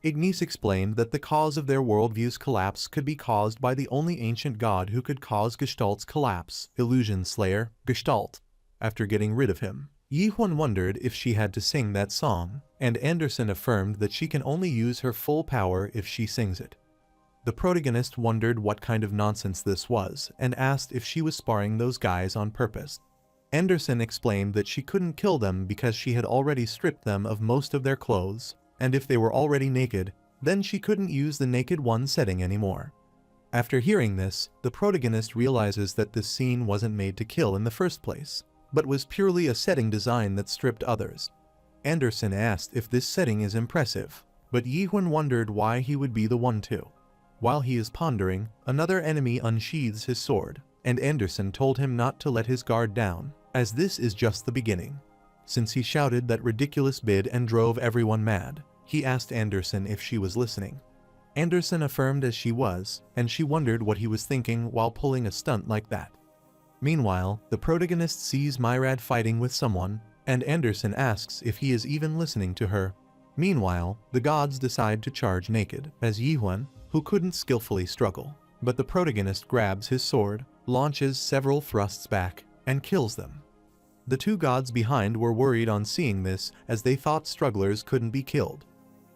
Speaker 1: Ignis explained that the cause of their worldview's collapse could be caused by the only ancient god who could cause Gestalt's collapse, Illusion Slayer, Gestalt. After getting rid of him, Yihun wondered if she had to sing that song, and Anderson affirmed that she can only use her full power if she sings it. The protagonist wondered what kind of nonsense this was and asked if she was sparring those guys on purpose. Anderson explained that she couldn't kill them because she had already stripped them of most of their clothes, and if they were already naked, then she couldn't use the naked one setting anymore. After hearing this, the protagonist realizes that this scene wasn't made to kill in the first place, but was purely a setting design that stripped others. Anderson asked if this setting is impressive, but Yihun wondered why he would be the one to. While he is pondering, another enemy unsheathes his sword, and Anderson told him not to let his guard down, as this is just the beginning. Since he shouted that ridiculous bid and drove everyone mad, he asked Anderson if she was listening. Anderson affirmed as she was, and she wondered what he was thinking while pulling a stunt like that. Meanwhile, the protagonist sees Myrad fighting with someone, and Anderson asks if he is even listening to her. Meanwhile, the gods decide to charge naked, as Yihun, who couldn't skillfully struggle, but the protagonist grabs his sword, launches several thrusts back, and kills them. The two gods behind were worried on seeing this as they thought strugglers couldn't be killed.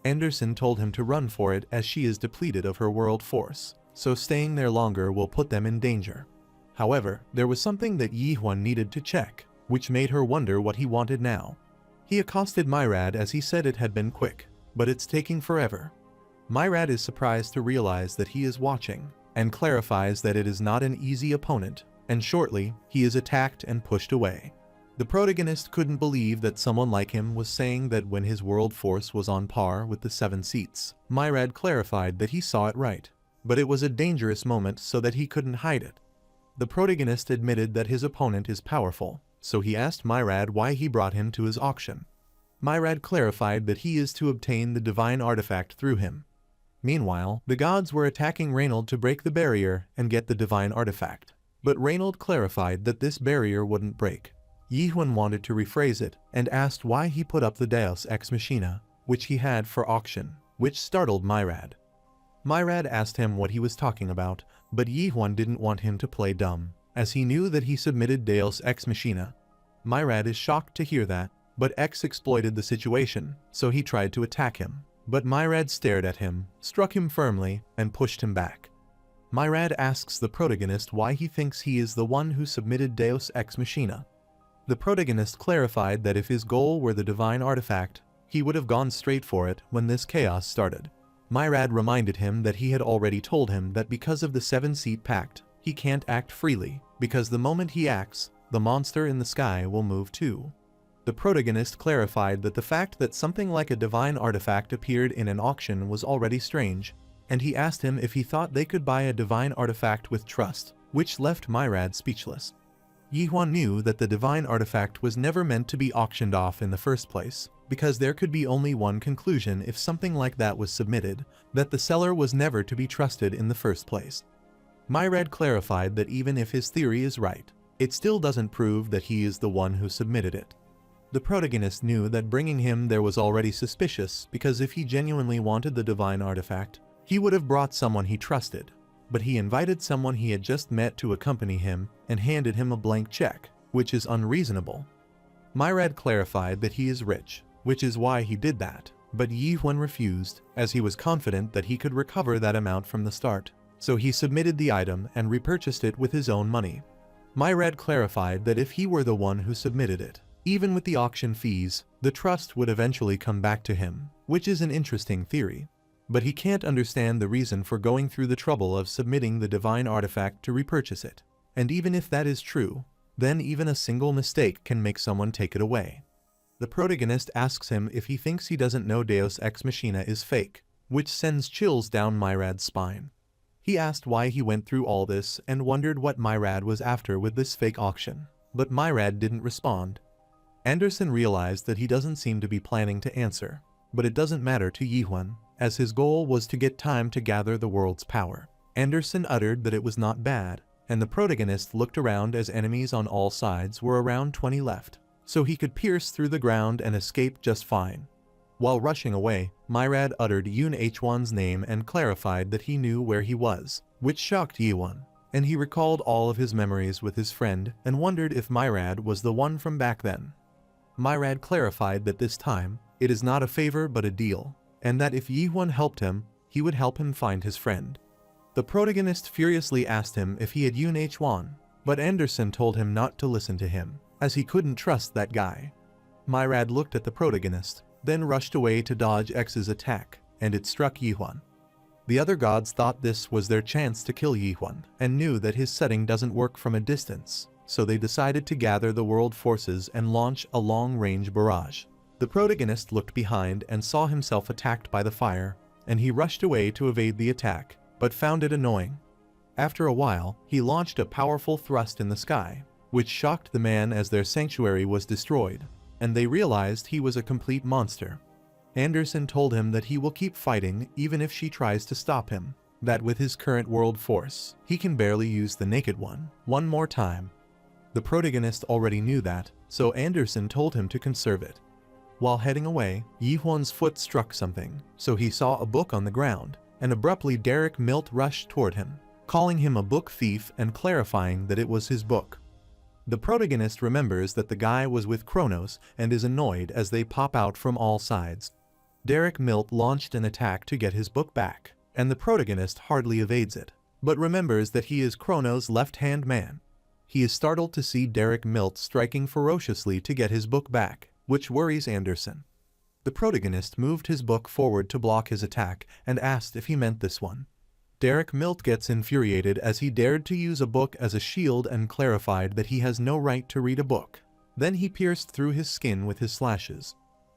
Speaker 1: Anderson told him to run for it as she is depleted of her world force, so staying there longer will put them in danger. However, there was something that Yihun needed to check, which made her wonder what he wanted now. He accosted Myrad as he said it had been quick, but it's taking forever. Myrad is surprised to realize that he is watching, and clarifies that it is not an easy opponent, and shortly, he is attacked and pushed away. The protagonist couldn't believe that someone like him was saying that when his world force was on par with the 7 seats. Myrad clarified that he saw it right, but it was a dangerous moment so that he couldn't hide it. The protagonist admitted that his opponent is powerful, so he asked Myrad why he brought him to his auction. Myrad clarified that he is to obtain the divine artifact through him. Meanwhile, the gods were attacking Reinald to break the barrier and get the divine artifact, but Reinald clarified that this barrier wouldn't break. Yihun wanted to rephrase it and asked why he put up the Deus Ex Machina, which he had for auction, which startled Myrad. Myrad asked him what he was talking about, but Yihun didn't want him to play dumb, as he knew that he submitted Deus Ex Machina. Myrad is shocked to hear that, but X exploited the situation, so he tried to attack him, but Myrad stared at him, struck him firmly, and pushed him back. Myrad asks the protagonist why he thinks he is the one who submitted Deus Ex Machina. The protagonist clarified that if his goal were the divine artifact, he would have gone straight for it when this chaos started. Myrad reminded him that he had already told him that because of the 7-seat pact, he can't act freely, because the moment he acts, the monster in the sky will move too. The protagonist clarified that the fact that something like a divine artifact appeared in an auction was already strange, and he asked him if he thought they could buy a divine artifact with trust, which left Myrad speechless. Yihun knew that the divine artifact was never meant to be auctioned off in the first place, because there could be only one conclusion if something like that was submitted, that the seller was never to be trusted in the first place. Myrad clarified that even if his theory is right, it still doesn't prove that he is the one who submitted it. The protagonist knew that bringing him there was already suspicious because if he genuinely wanted the divine artifact, he would have brought someone he trusted, but he invited someone he had just met to accompany him and handed him a blank check, which is unreasonable. Myrad clarified that he is rich, which is why he did that, but Yihun refused, as he was confident that he could recover that amount from the start, so he submitted the item and repurchased it with his own money. Myrad clarified that if he were the one who submitted it, even with the auction fees, the trust would eventually come back to him, which is an interesting theory. But he can't understand the reason for going through the trouble of submitting the divine artifact to repurchase it. And even if that is true, then even a single mistake can make someone take it away. The protagonist asks him if he thinks he doesn't know Deus Ex Machina is fake, which sends chills down Myrad's spine. He asked why he went through all this and wondered what Myrad was after with this fake auction, but Myrad didn't respond. Anderson realized that he doesn't seem to be planning to answer, but it doesn't matter to Yihun, as his goal was to get time to gather the world's power. Anderson uttered that it was not bad, and the protagonist looked around as enemies on all sides were around 20 left, so he could pierce through the ground and escape just fine. While rushing away, Myrad uttered Yoon H1's name and clarified that he knew where he was, which shocked Yiwon, and he recalled all of his memories with his friend and wondered if Myrad was the one from back then. Myrad clarified that this time, it is not a favor but a deal, and that if Yiwon helped him, he would help him find his friend. The protagonist furiously asked him if he had Yoon H1, but Anderson told him not to listen to him, as he couldn't trust that guy. Myrad looked at the protagonist, then rushed away to dodge X's attack, and it struck Yiwon. The other gods thought this was their chance to kill Yiwon, and knew that his setting doesn't work from a distance, so they decided to gather the world forces and launch a long-range barrage. The protagonist looked behind and saw himself attacked by the fire, and he rushed away to evade the attack, but found it annoying. After a while, he launched a powerful thrust in the sky, which shocked the man as their sanctuary was destroyed, and they realized he was a complete monster. Anderson told him that he will keep fighting even if she tries to stop him, that with his current world force, he can barely use the Naked one more time. The protagonist already knew that, so Anderson told him to conserve it. While heading away, Yiwon's foot struck something, so he saw a book on the ground, and abruptly Derek Milt rushed toward him, calling him a book thief and clarifying that it was his book. The protagonist remembers that the guy was with Kronos and is annoyed as they pop out from all sides. Derek Milt launched an attack to get his book back, and the protagonist hardly evades it, but remembers that he is Kronos' left-hand man. He is startled to see Derek Milt striking ferociously to get his book back, which worries Anderson. The protagonist moved his book forward to block his attack and asked if he meant this one. Derek Milt gets infuriated as he dared to use a book as a shield and clarified that he has no right to read a book. Then he pierced through his skin with his slashes.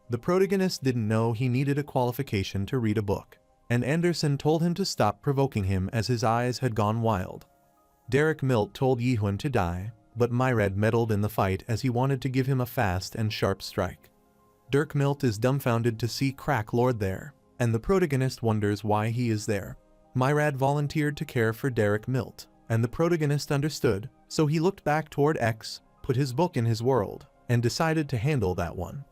Speaker 1: The protagonist didn't know he needed a qualification to read a book, and Anderson told him to stop provoking him as his eyes had gone wild. Derek Milt told Yiwon to die, but Myrad meddled in the fight as he wanted to give him a fast and sharp strike. Derek Milt is dumbfounded to see Crack Lord there, and the protagonist wonders why he is there. Myrad volunteered to care for Derek Milt, and the protagonist understood, so he looked back toward X, put his book in his world, and decided to handle that one.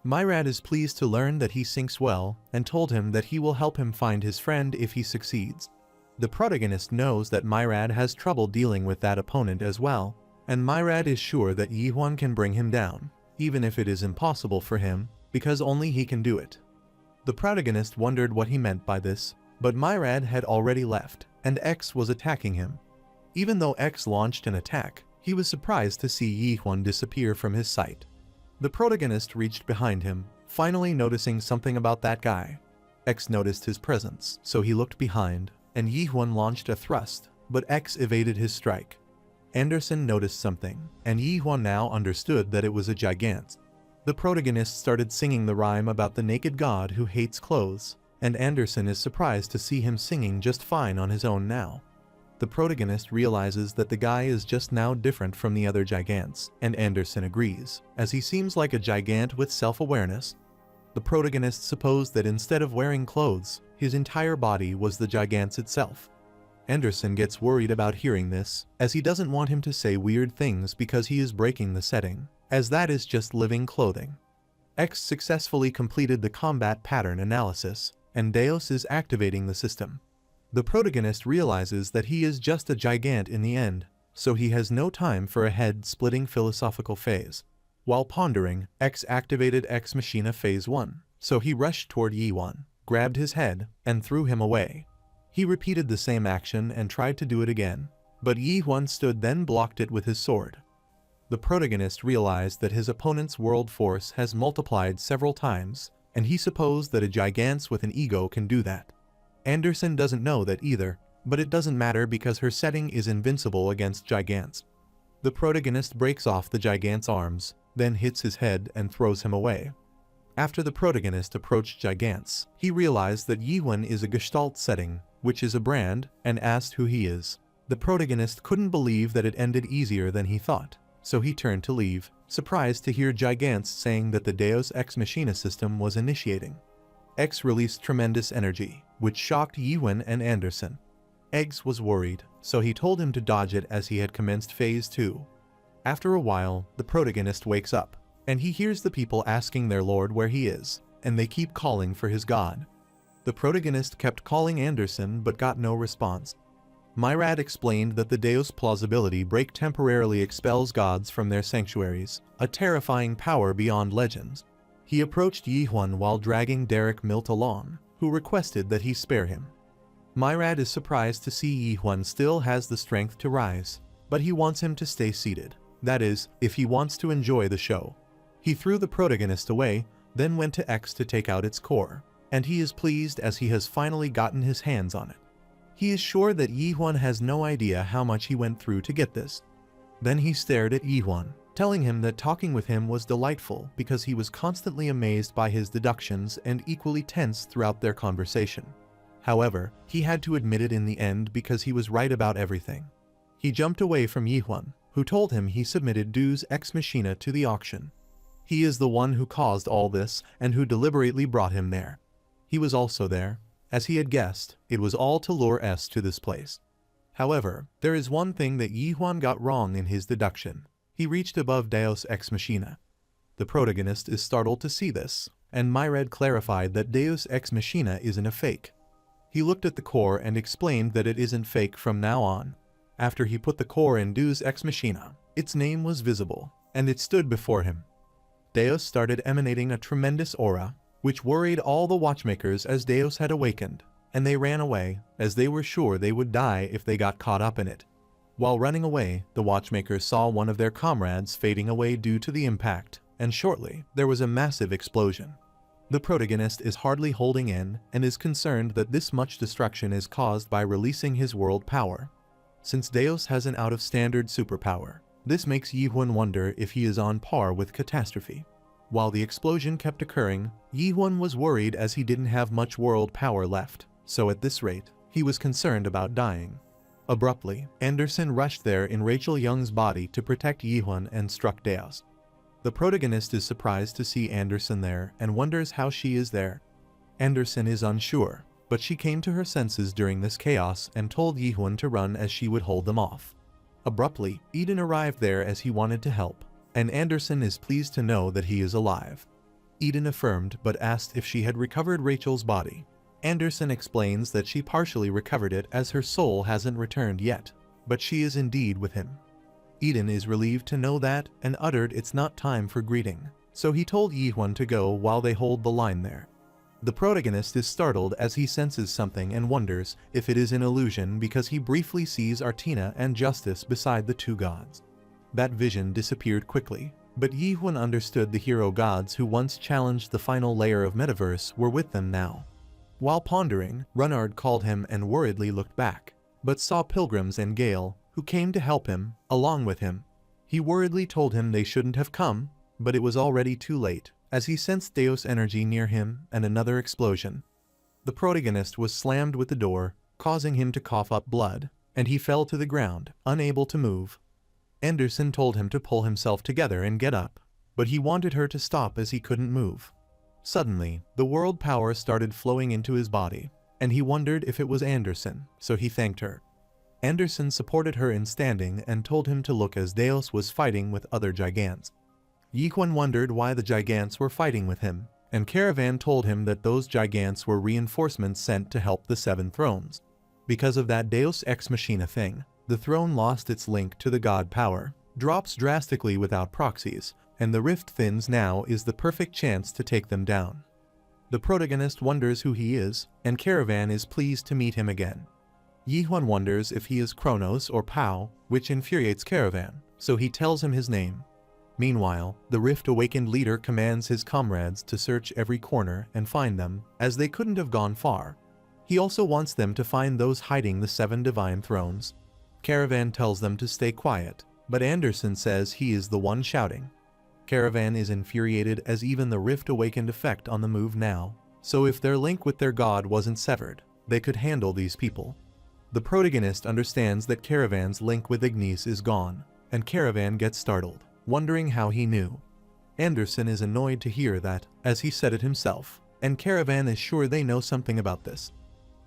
Speaker 1: Myrad is pleased to learn that he sinks well, and told him that he will help him find his friend if he succeeds. The protagonist knows that Myrad has trouble dealing with that opponent as well, and Myrad is sure that Yiwon can bring him down, even if it is impossible for him, because only he can do it. The protagonist wondered what he meant by this, but Myrad had already left, and X was attacking him. Even though X launched an attack, he was surprised to see Yiwon disappear from his sight. The protagonist reached behind him, finally noticing something about that guy. X noticed his presence, so he looked behind, and Yiwon launched a thrust, but X evaded his strike. Anderson noticed something, and Yiwon now understood that it was a gigant. The protagonist started singing the rhyme about the naked god who hates clothes, and Anderson is surprised to see him singing just fine on his own now. The protagonist realizes that the guy is just now different from the other giants, and Anderson agrees, as he seems like a gigant with self-awareness. The protagonist supposed that instead of wearing clothes, his entire body was the gigant's itself. Anderson gets worried about hearing this, as he doesn't want him to say weird things because he is breaking the setting, as that is just living clothing. X successfully completed the combat pattern analysis, and Deus is activating the system. The protagonist realizes that he is just a gigant in the end, so he has no time for a head-splitting philosophical phase. While pondering, X activated Ex Machina Phase 1, so he rushed toward Yiwon, grabbed his head, and threw him away. He repeated the same action and tried to do it again, but Yiwon stood then blocked it with his sword. The protagonist realized that his opponent's world force has multiplied several times, and he supposed that a gigant with an ego can do that. Anderson doesn't know that either, but it doesn't matter because her setting is invincible against gigants. The protagonist breaks off the gigant's arms, then hits his head and throws him away. After the protagonist approached gigants, he realized that Yiwon is a Gestalt setting, which is a brand, and asked who he is. The protagonist couldn't believe that it ended easier than he thought, so he turned to leave, surprised to hear gigants saying that the Deus Ex Machina system was initiating. X released tremendous energy, which shocked Yiwon and Anderson. Eggs was worried, so he told him to dodge it as he had commenced Phase 2. After a while, the protagonist wakes up, and he hears the people asking their lord where he is, and they keep calling for his god. The protagonist kept calling Anderson but got no response. Myrad explained that the Deus plausibility break temporarily expels gods from their sanctuaries, a terrifying power beyond legends. He approached Yihun while dragging Derek Milt along, who requested that he spare him. Myrad is surprised to see Yihun still has the strength to rise, but he wants him to stay seated, that is, if he wants to enjoy the show. He threw the protagonist away, then went to X to take out its core, and he is pleased as he has finally gotten his hands on it. He is sure that Yihun has no idea how much he went through to get this. Then he stared at Yihun, telling him that talking with him was delightful because he was constantly amazed by his deductions and equally tense throughout their conversation. However, he had to admit it in the end because he was right about everything. He jumped away from Yihun, who told him he submitted Deus Ex Machina to the auction. He is the one who caused all this and who deliberately brought him there. He was also there. As he had guessed, it was all to lure S to this place. However, there is one thing that Yihun got wrong in his deduction. He reached above Deus Ex Machina. The protagonist is startled to see this, and Myrad clarified that Deus Ex Machina isn't a fake. He looked at the core and explained that it isn't fake from now on. After he put the core in Deus Ex Machina, its name was visible, and it stood before him. Deus started emanating a tremendous aura, which worried all the watchmakers as Deus had awakened, and they ran away, as they were sure they would die if they got caught up in it. While running away, the watchmakers saw one of their comrades fading away due to the impact, and shortly, there was a massive explosion. The protagonist is hardly holding in and is concerned that this much destruction is caused by releasing his world power. Since Deus has an out-of-standard superpower, this makes Yihun wonder if he is on par with Catastrophe. While the explosion kept occurring, Yihun was worried as he didn't have much world power left, so at this rate, he was concerned about dying. Abruptly, Anderson rushed there in Rachel Young's body to protect Yihun and struck Deus. The protagonist is surprised to see Anderson there and wonders how she is there. Anderson is unsure, but she came to her senses during this chaos and told Yihun to run as she would hold them off. Abruptly, DIDN arrived there as he wanted to help, and Anderson is pleased to know that he is alive. DIDN affirmed but asked if she had recovered Rachel's body. Anderson explains that she partially recovered it as her soul hasn't returned yet, but she is indeed with him. DIDN is relieved to know that and uttered it's not time for greeting, so he told Yihun to go while they hold the line there. The protagonist is startled as he senses something and wonders if it is an illusion because he briefly sees Artina and Justice beside the two gods. That vision disappeared quickly, but Yihun understood the hero gods who once challenged the final layer of metaverse were with them now. While pondering, Runnard called him and worriedly looked back, but saw Pilgrims and Gale, who came to help him, along with him. He worriedly told him they shouldn't have come, but it was already too late, as he sensed Deus energy near him and another explosion. The protagonist was slammed with the door, causing him to cough up blood, and he fell to the ground, unable to move. Anderson told him to pull himself together and get up, but he wanted her to stop as he couldn't move. Suddenly, the world power started flowing into his body, and he wondered if it was Anderson, so he thanked her. Anderson supported her in standing and told him to look as Deus was fighting with other giants. Yihun wondered why the giants were fighting with him, and Caravan told him that those giants were reinforcements sent to help the Seven Thrones. Because of that Deus Ex Machina thing, the throne lost its link to the god power, drops drastically without proxies, and the rift thins now is the perfect chance to take them down. The protagonist wonders who he is, and Caravan is pleased to meet him again. Yihun wonders if he is Kronos or Pao, which infuriates Caravan, so he tells him his name. Meanwhile, the Rift-awakened leader commands his comrades to search every corner and find them, as they couldn't have gone far. He also wants them to find those hiding the 7 divine thrones. Caravan tells them to stay quiet, but Anderson says he is the one shouting. Caravan is infuriated as even the Rift-awakened effect on the move now, so if their link with their god wasn't severed, they could handle these people. The protagonist understands that Caravan's link with Ignis is gone, and Caravan gets startled, wondering how he knew. Anderson is annoyed to hear that, as he said it himself, and Caravan is sure they know something about this.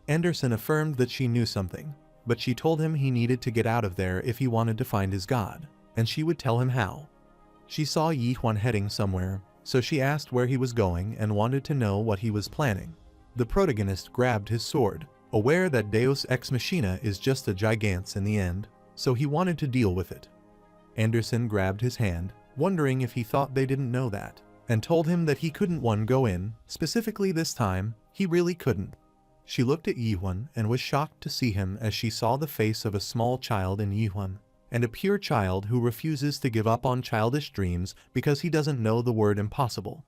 Speaker 1: Anderson affirmed that she knew something, but she told him he needed to get out of there if he wanted to find his god, and she would tell him how. She saw Yihun heading somewhere, so she asked where he was going and wanted to know what he was planning. The protagonist grabbed his sword, aware that Deus Ex Machina is just a gigance in the end, so he wanted to deal with it. Anderson grabbed his hand, wondering if he thought they didn't know that, and told him that he couldn't go in, specifically this time, he really couldn't. She looked at Yihun and was shocked to see him as she saw the face of a small child in Yihun, and a pure child who refuses to give up on childish dreams because he doesn't know the word impossible.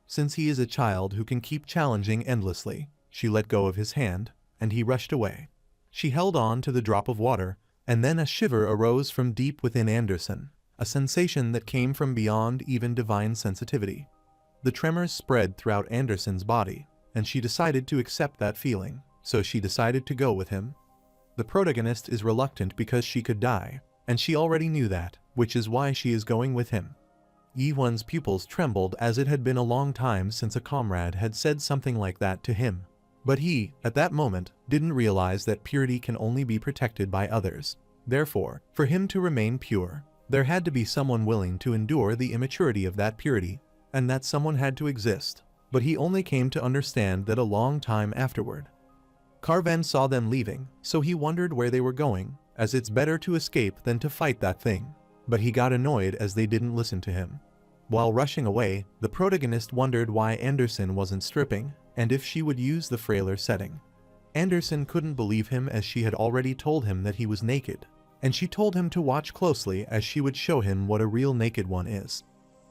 Speaker 1: Since he is a child who can keep challenging endlessly, she let go of his hand, and he rushed away. She held on to the drop of water, and then a shiver arose from deep within Anderson, a sensation that came from beyond even divine sensitivity. The tremors spread throughout Anderson's body, and she decided to accept that feeling, so she decided to go with him. The protagonist is reluctant because she could die, and she already knew that, which is why she is going with him. Yihun's pupils trembled as it had been a long time since a comrade had said something like that to him. But he, at that moment, didn't realize that purity can only be protected by others. Therefore, for him to remain pure, there had to be someone willing to endure the immaturity of that purity, and that someone had to exist. But he only came to understand that a long time afterward. Carven saw them leaving, so he wondered where they were going, as it's better to escape than to fight that thing. But he got annoyed as they didn't listen to him. While rushing away, the protagonist wondered why Anderson wasn't stripping, and if she would use the frailer setting. Anderson couldn't believe him as she had already told him that he was naked, and she told him to watch closely as she would show him what a real naked one is.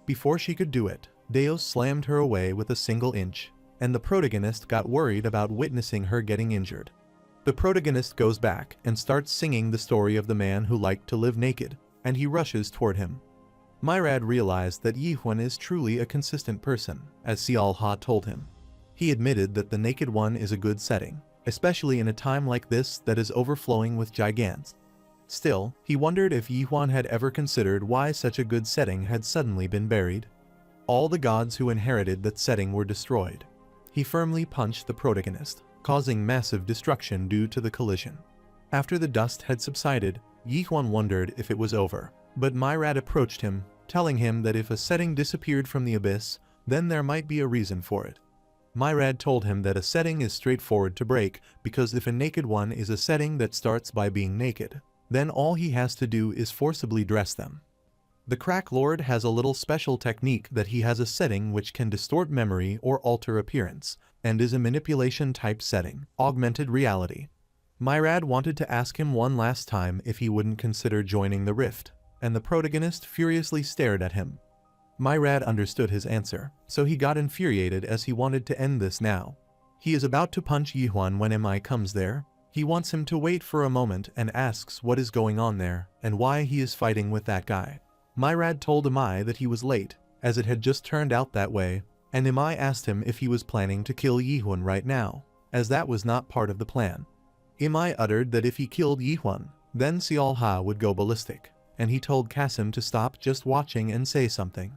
Speaker 1: Before she could do it, Deus slammed her away with a single inch, and the protagonist got worried about witnessing her getting injured. The protagonist goes back and starts singing the story of the man who liked to live naked, and he rushes toward him. Myrad realized that Yihun is truly a consistent person, as Sialha told him. He admitted that the naked one is a good setting, especially in a time like this that is overflowing with gigants. Still, he wondered if Yihun had ever considered why such a good setting had suddenly been buried. All the gods who inherited that setting were destroyed. He firmly punched the protagonist, causing massive destruction due to the collision. After the dust had subsided, Yihun wondered if it was over, but Myrad approached him, telling him that if a setting disappeared from the abyss, then there might be a reason for it. Myrad told him that a setting is straightforward to break because if a naked one is a setting that starts by being naked, then all he has to do is forcibly dress them. The Crack Lord has a little special technique that he has a setting which can distort memory or alter appearance, and is a manipulation type setting, augmented reality. Myrad wanted to ask him one last time if he wouldn't consider joining the rift, and the protagonist furiously stared at him. Myrad understood his answer, so he got infuriated as he wanted to end this now. He is about to punch Yihun when Mi comes there. He wants him to wait for a moment and asks what is going on there and why he is fighting with that guy. Myrad told Mi that he was late, as it had just turned out that way, and Mi asked him if he was planning to kill Yihun right now, as that was not part of the plan. Mi uttered that if he killed Yihun, then Sialha would go ballistic, and he told Kasim to stop just watching and say something.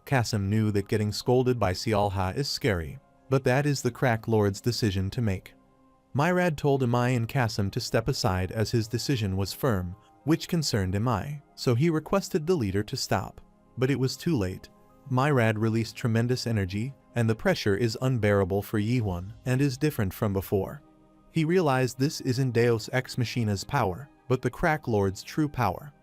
Speaker 1: Kasim knew that getting scolded by Sialha is scary, but that is the Crack Lord's decision to make. Myrad told Mi and Kasim to step aside as his decision was firm, which concerned Mi, so he requested the leader to stop. But it was too late. Myrad released tremendous energy, and the pressure is unbearable for Yihun and is different from before. He realized this isn't Deus Ex Machina's power, but the Crack Lord's true power.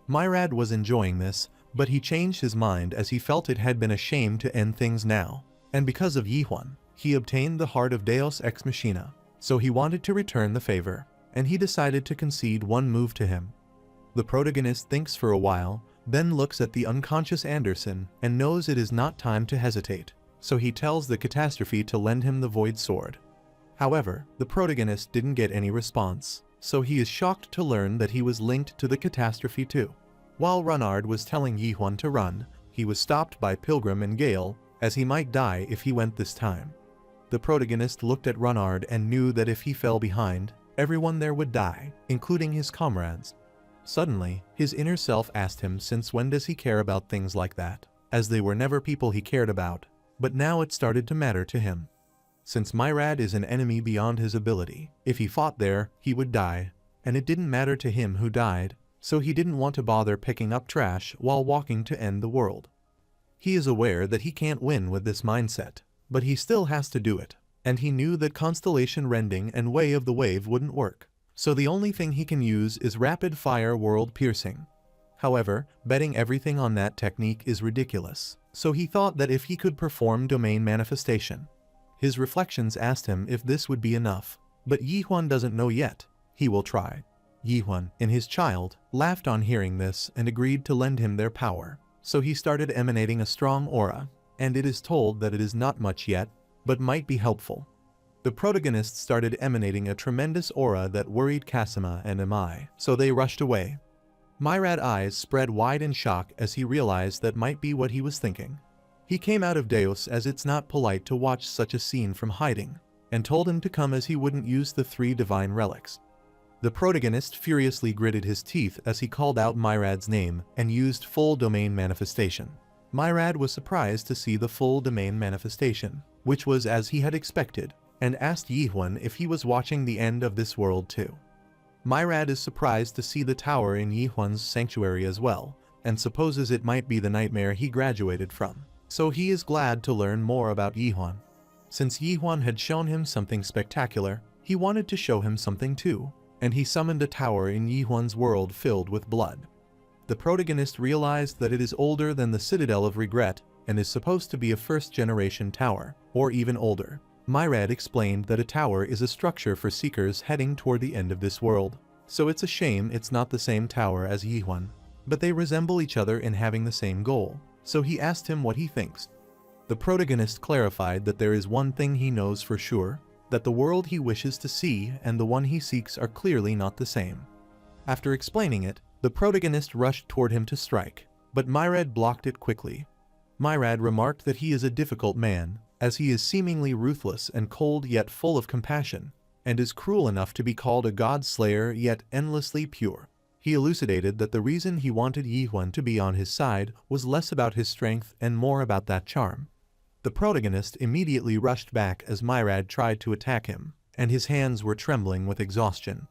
Speaker 1: Myrad was enjoying this, but he changed his mind as he felt it had been a shame to end things now, and because of Yihun, he obtained the heart of Deus Ex Machina, so he wanted to return the favor, and he decided to concede one move to him. The protagonist thinks for a while, then looks at the unconscious Anderson and knows it is not time to hesitate, so he tells the catastrophe to lend him the void sword. However, the protagonist didn't get any response, so he is shocked to learn that he was linked to the catastrophe too. While Runard was telling Yihun to run, he was stopped by Pilgrim and Gale, as he might die if he went this time. The protagonist looked at Runard and knew that if he fell behind, everyone there would die, including his comrades. Suddenly, his inner self asked him since when does he care about things like that, as they were never people he cared about, but now it started to matter to him. Since Myrad is an enemy beyond his ability, if he fought there, he would die, and it didn't matter to him who died, so he didn't want to bother picking up trash while walking to end the world. He is aware that he can't win with this mindset, but he still has to do it, and he knew that constellation rending and way of the wave wouldn't work. So the only thing he can use is rapid fire world piercing. However, betting everything on that technique is ridiculous, so he thought that if he could perform domain manifestation. His reflections asked him if this would be enough, but Yihuan doesn't know yet. He will try. Yihuan, in his child, laughed on hearing this and agreed to lend him their power, so he started emanating a strong aura, and it is told that it is not much yet, but might be helpful. The protagonists started emanating a tremendous aura that worried Cassima and Amai, so they rushed away. Myrad's eyes spread wide in shock as he realized that might be what he was thinking. He came out of Deus as it's not polite to watch such a scene from hiding, and told him to come as he wouldn't use the 3 divine relics. The protagonist furiously gritted his teeth as he called out Myrad's name and used full domain manifestation. Myrad was surprised to see the full domain manifestation, which was as he had expected, and asked Yihuan if he was watching the end of this world too. Myrad is surprised to see the tower in Yihuan's sanctuary as well, and supposes it might be the nightmare he graduated from, so he is glad to learn more about Yihuan. Since Yihuan had shown him something spectacular, he wanted to show him something too, and he summoned a tower in Yihuan's world filled with blood. The protagonist realized that it is older than the Citadel of Regret and is supposed to be a first-generation tower, or even older. Myrad explained that a tower is a structure for seekers heading toward the end of this world, so it's a shame it's not the same tower as Yihuan, but they resemble each other in having the same goal, so he asked him what he thinks. The protagonist clarified that there is one thing he knows for sure, that the world he wishes to see and the one he seeks are clearly not the same. After explaining it, the protagonist rushed toward him to strike, but Myrad blocked it quickly. Myrad remarked that he is a difficult man, as he is seemingly ruthless and cold yet full of compassion, and is cruel enough to be called a god-slayer yet endlessly pure. He elucidated that the reason he wanted Yihuan to be on his side was less about his strength and more about that charm. The protagonist immediately rushed back as Myrad tried to attack him, and his hands were trembling with exhaustion.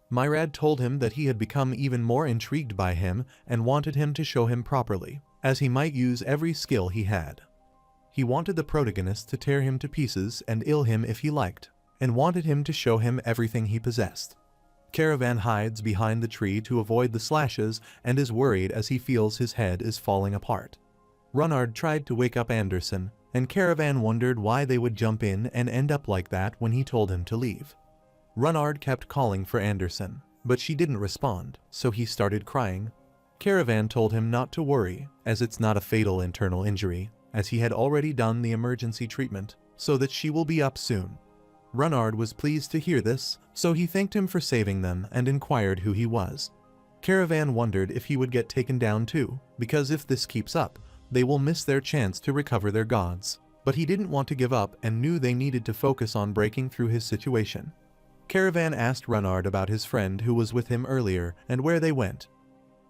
Speaker 1: Myrad told him that he had become even more intrigued by him and wanted him to show him properly, as he might use every skill he had. He wanted the protagonist to tear him to pieces and ill him if he liked, and wanted him to show him everything he possessed. Caravan hides behind the tree to avoid the slashes and is worried as he feels his head is falling apart. Runard tried to wake up Anderson, and Caravan wondered why they would jump in and end up like that when he told him to leave. Runard kept calling for Anderson, but she didn't respond, so he started crying. Caravan told him not to worry, as it's not a fatal internal injury, as he had already done the emergency treatment, so that she will be up soon. Runard was pleased to hear this, so he thanked him for saving them and inquired who he was. Caravan wondered if he would get taken down too, because if this keeps up, they will miss their chance to recover their gods. But he didn't want to give up and knew they needed to focus on breaking through his situation. Caravan asked Runard about his friend who was with him earlier and where they went.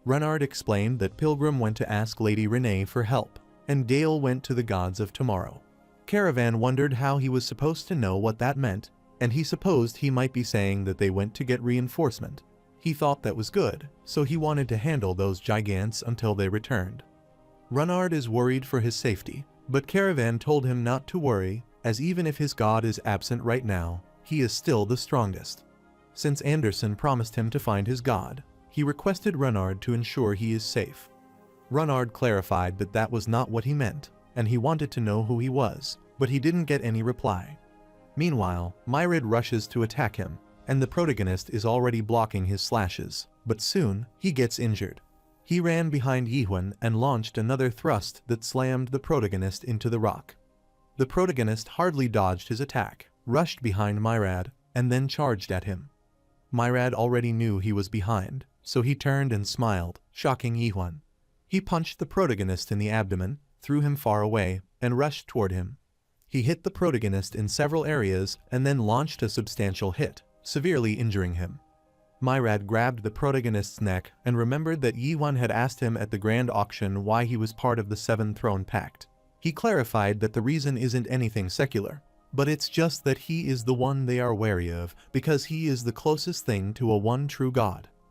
Speaker 1: Runard explained that Pilgrim went to ask Lady Renee for help, and Gale went to the gods of tomorrow. Caravan wondered how he was supposed to know what that meant, and he supposed he might be saying that they went to get reinforcement. He thought that was good, so he wanted to handle those giants until they returned. Runard is worried for his safety, but Caravan told him not to worry, as even if his god is absent right now, he is still the strongest. Since Anderson promised him to find his god, he requested Runard to ensure he is safe. Runard clarified that that was not what he meant, and he wanted to know who he was, but he didn't get any reply. Meanwhile, Myrad rushes to attack him, and the protagonist is already blocking his slashes, but soon, he gets injured. He ran behind Yihuan and launched another thrust that slammed the protagonist into the rock. The protagonist hardly dodged his attack, rushed behind Myrad, and then charged at him. Myrad already knew he was behind, so he turned and smiled, shocking Yihuan. He punched the protagonist in the abdomen, threw him far away, and rushed toward him. He hit the protagonist in several areas and then launched a substantial hit, severely injuring him. Myrad grabbed the protagonist's neck and remembered that Yihuan had asked him at the grand auction why he was part of the Seven Throne Pact. He clarified that the reason isn't anything secular, but it's just that he is the one they are wary of because he is the closest thing to a one true god.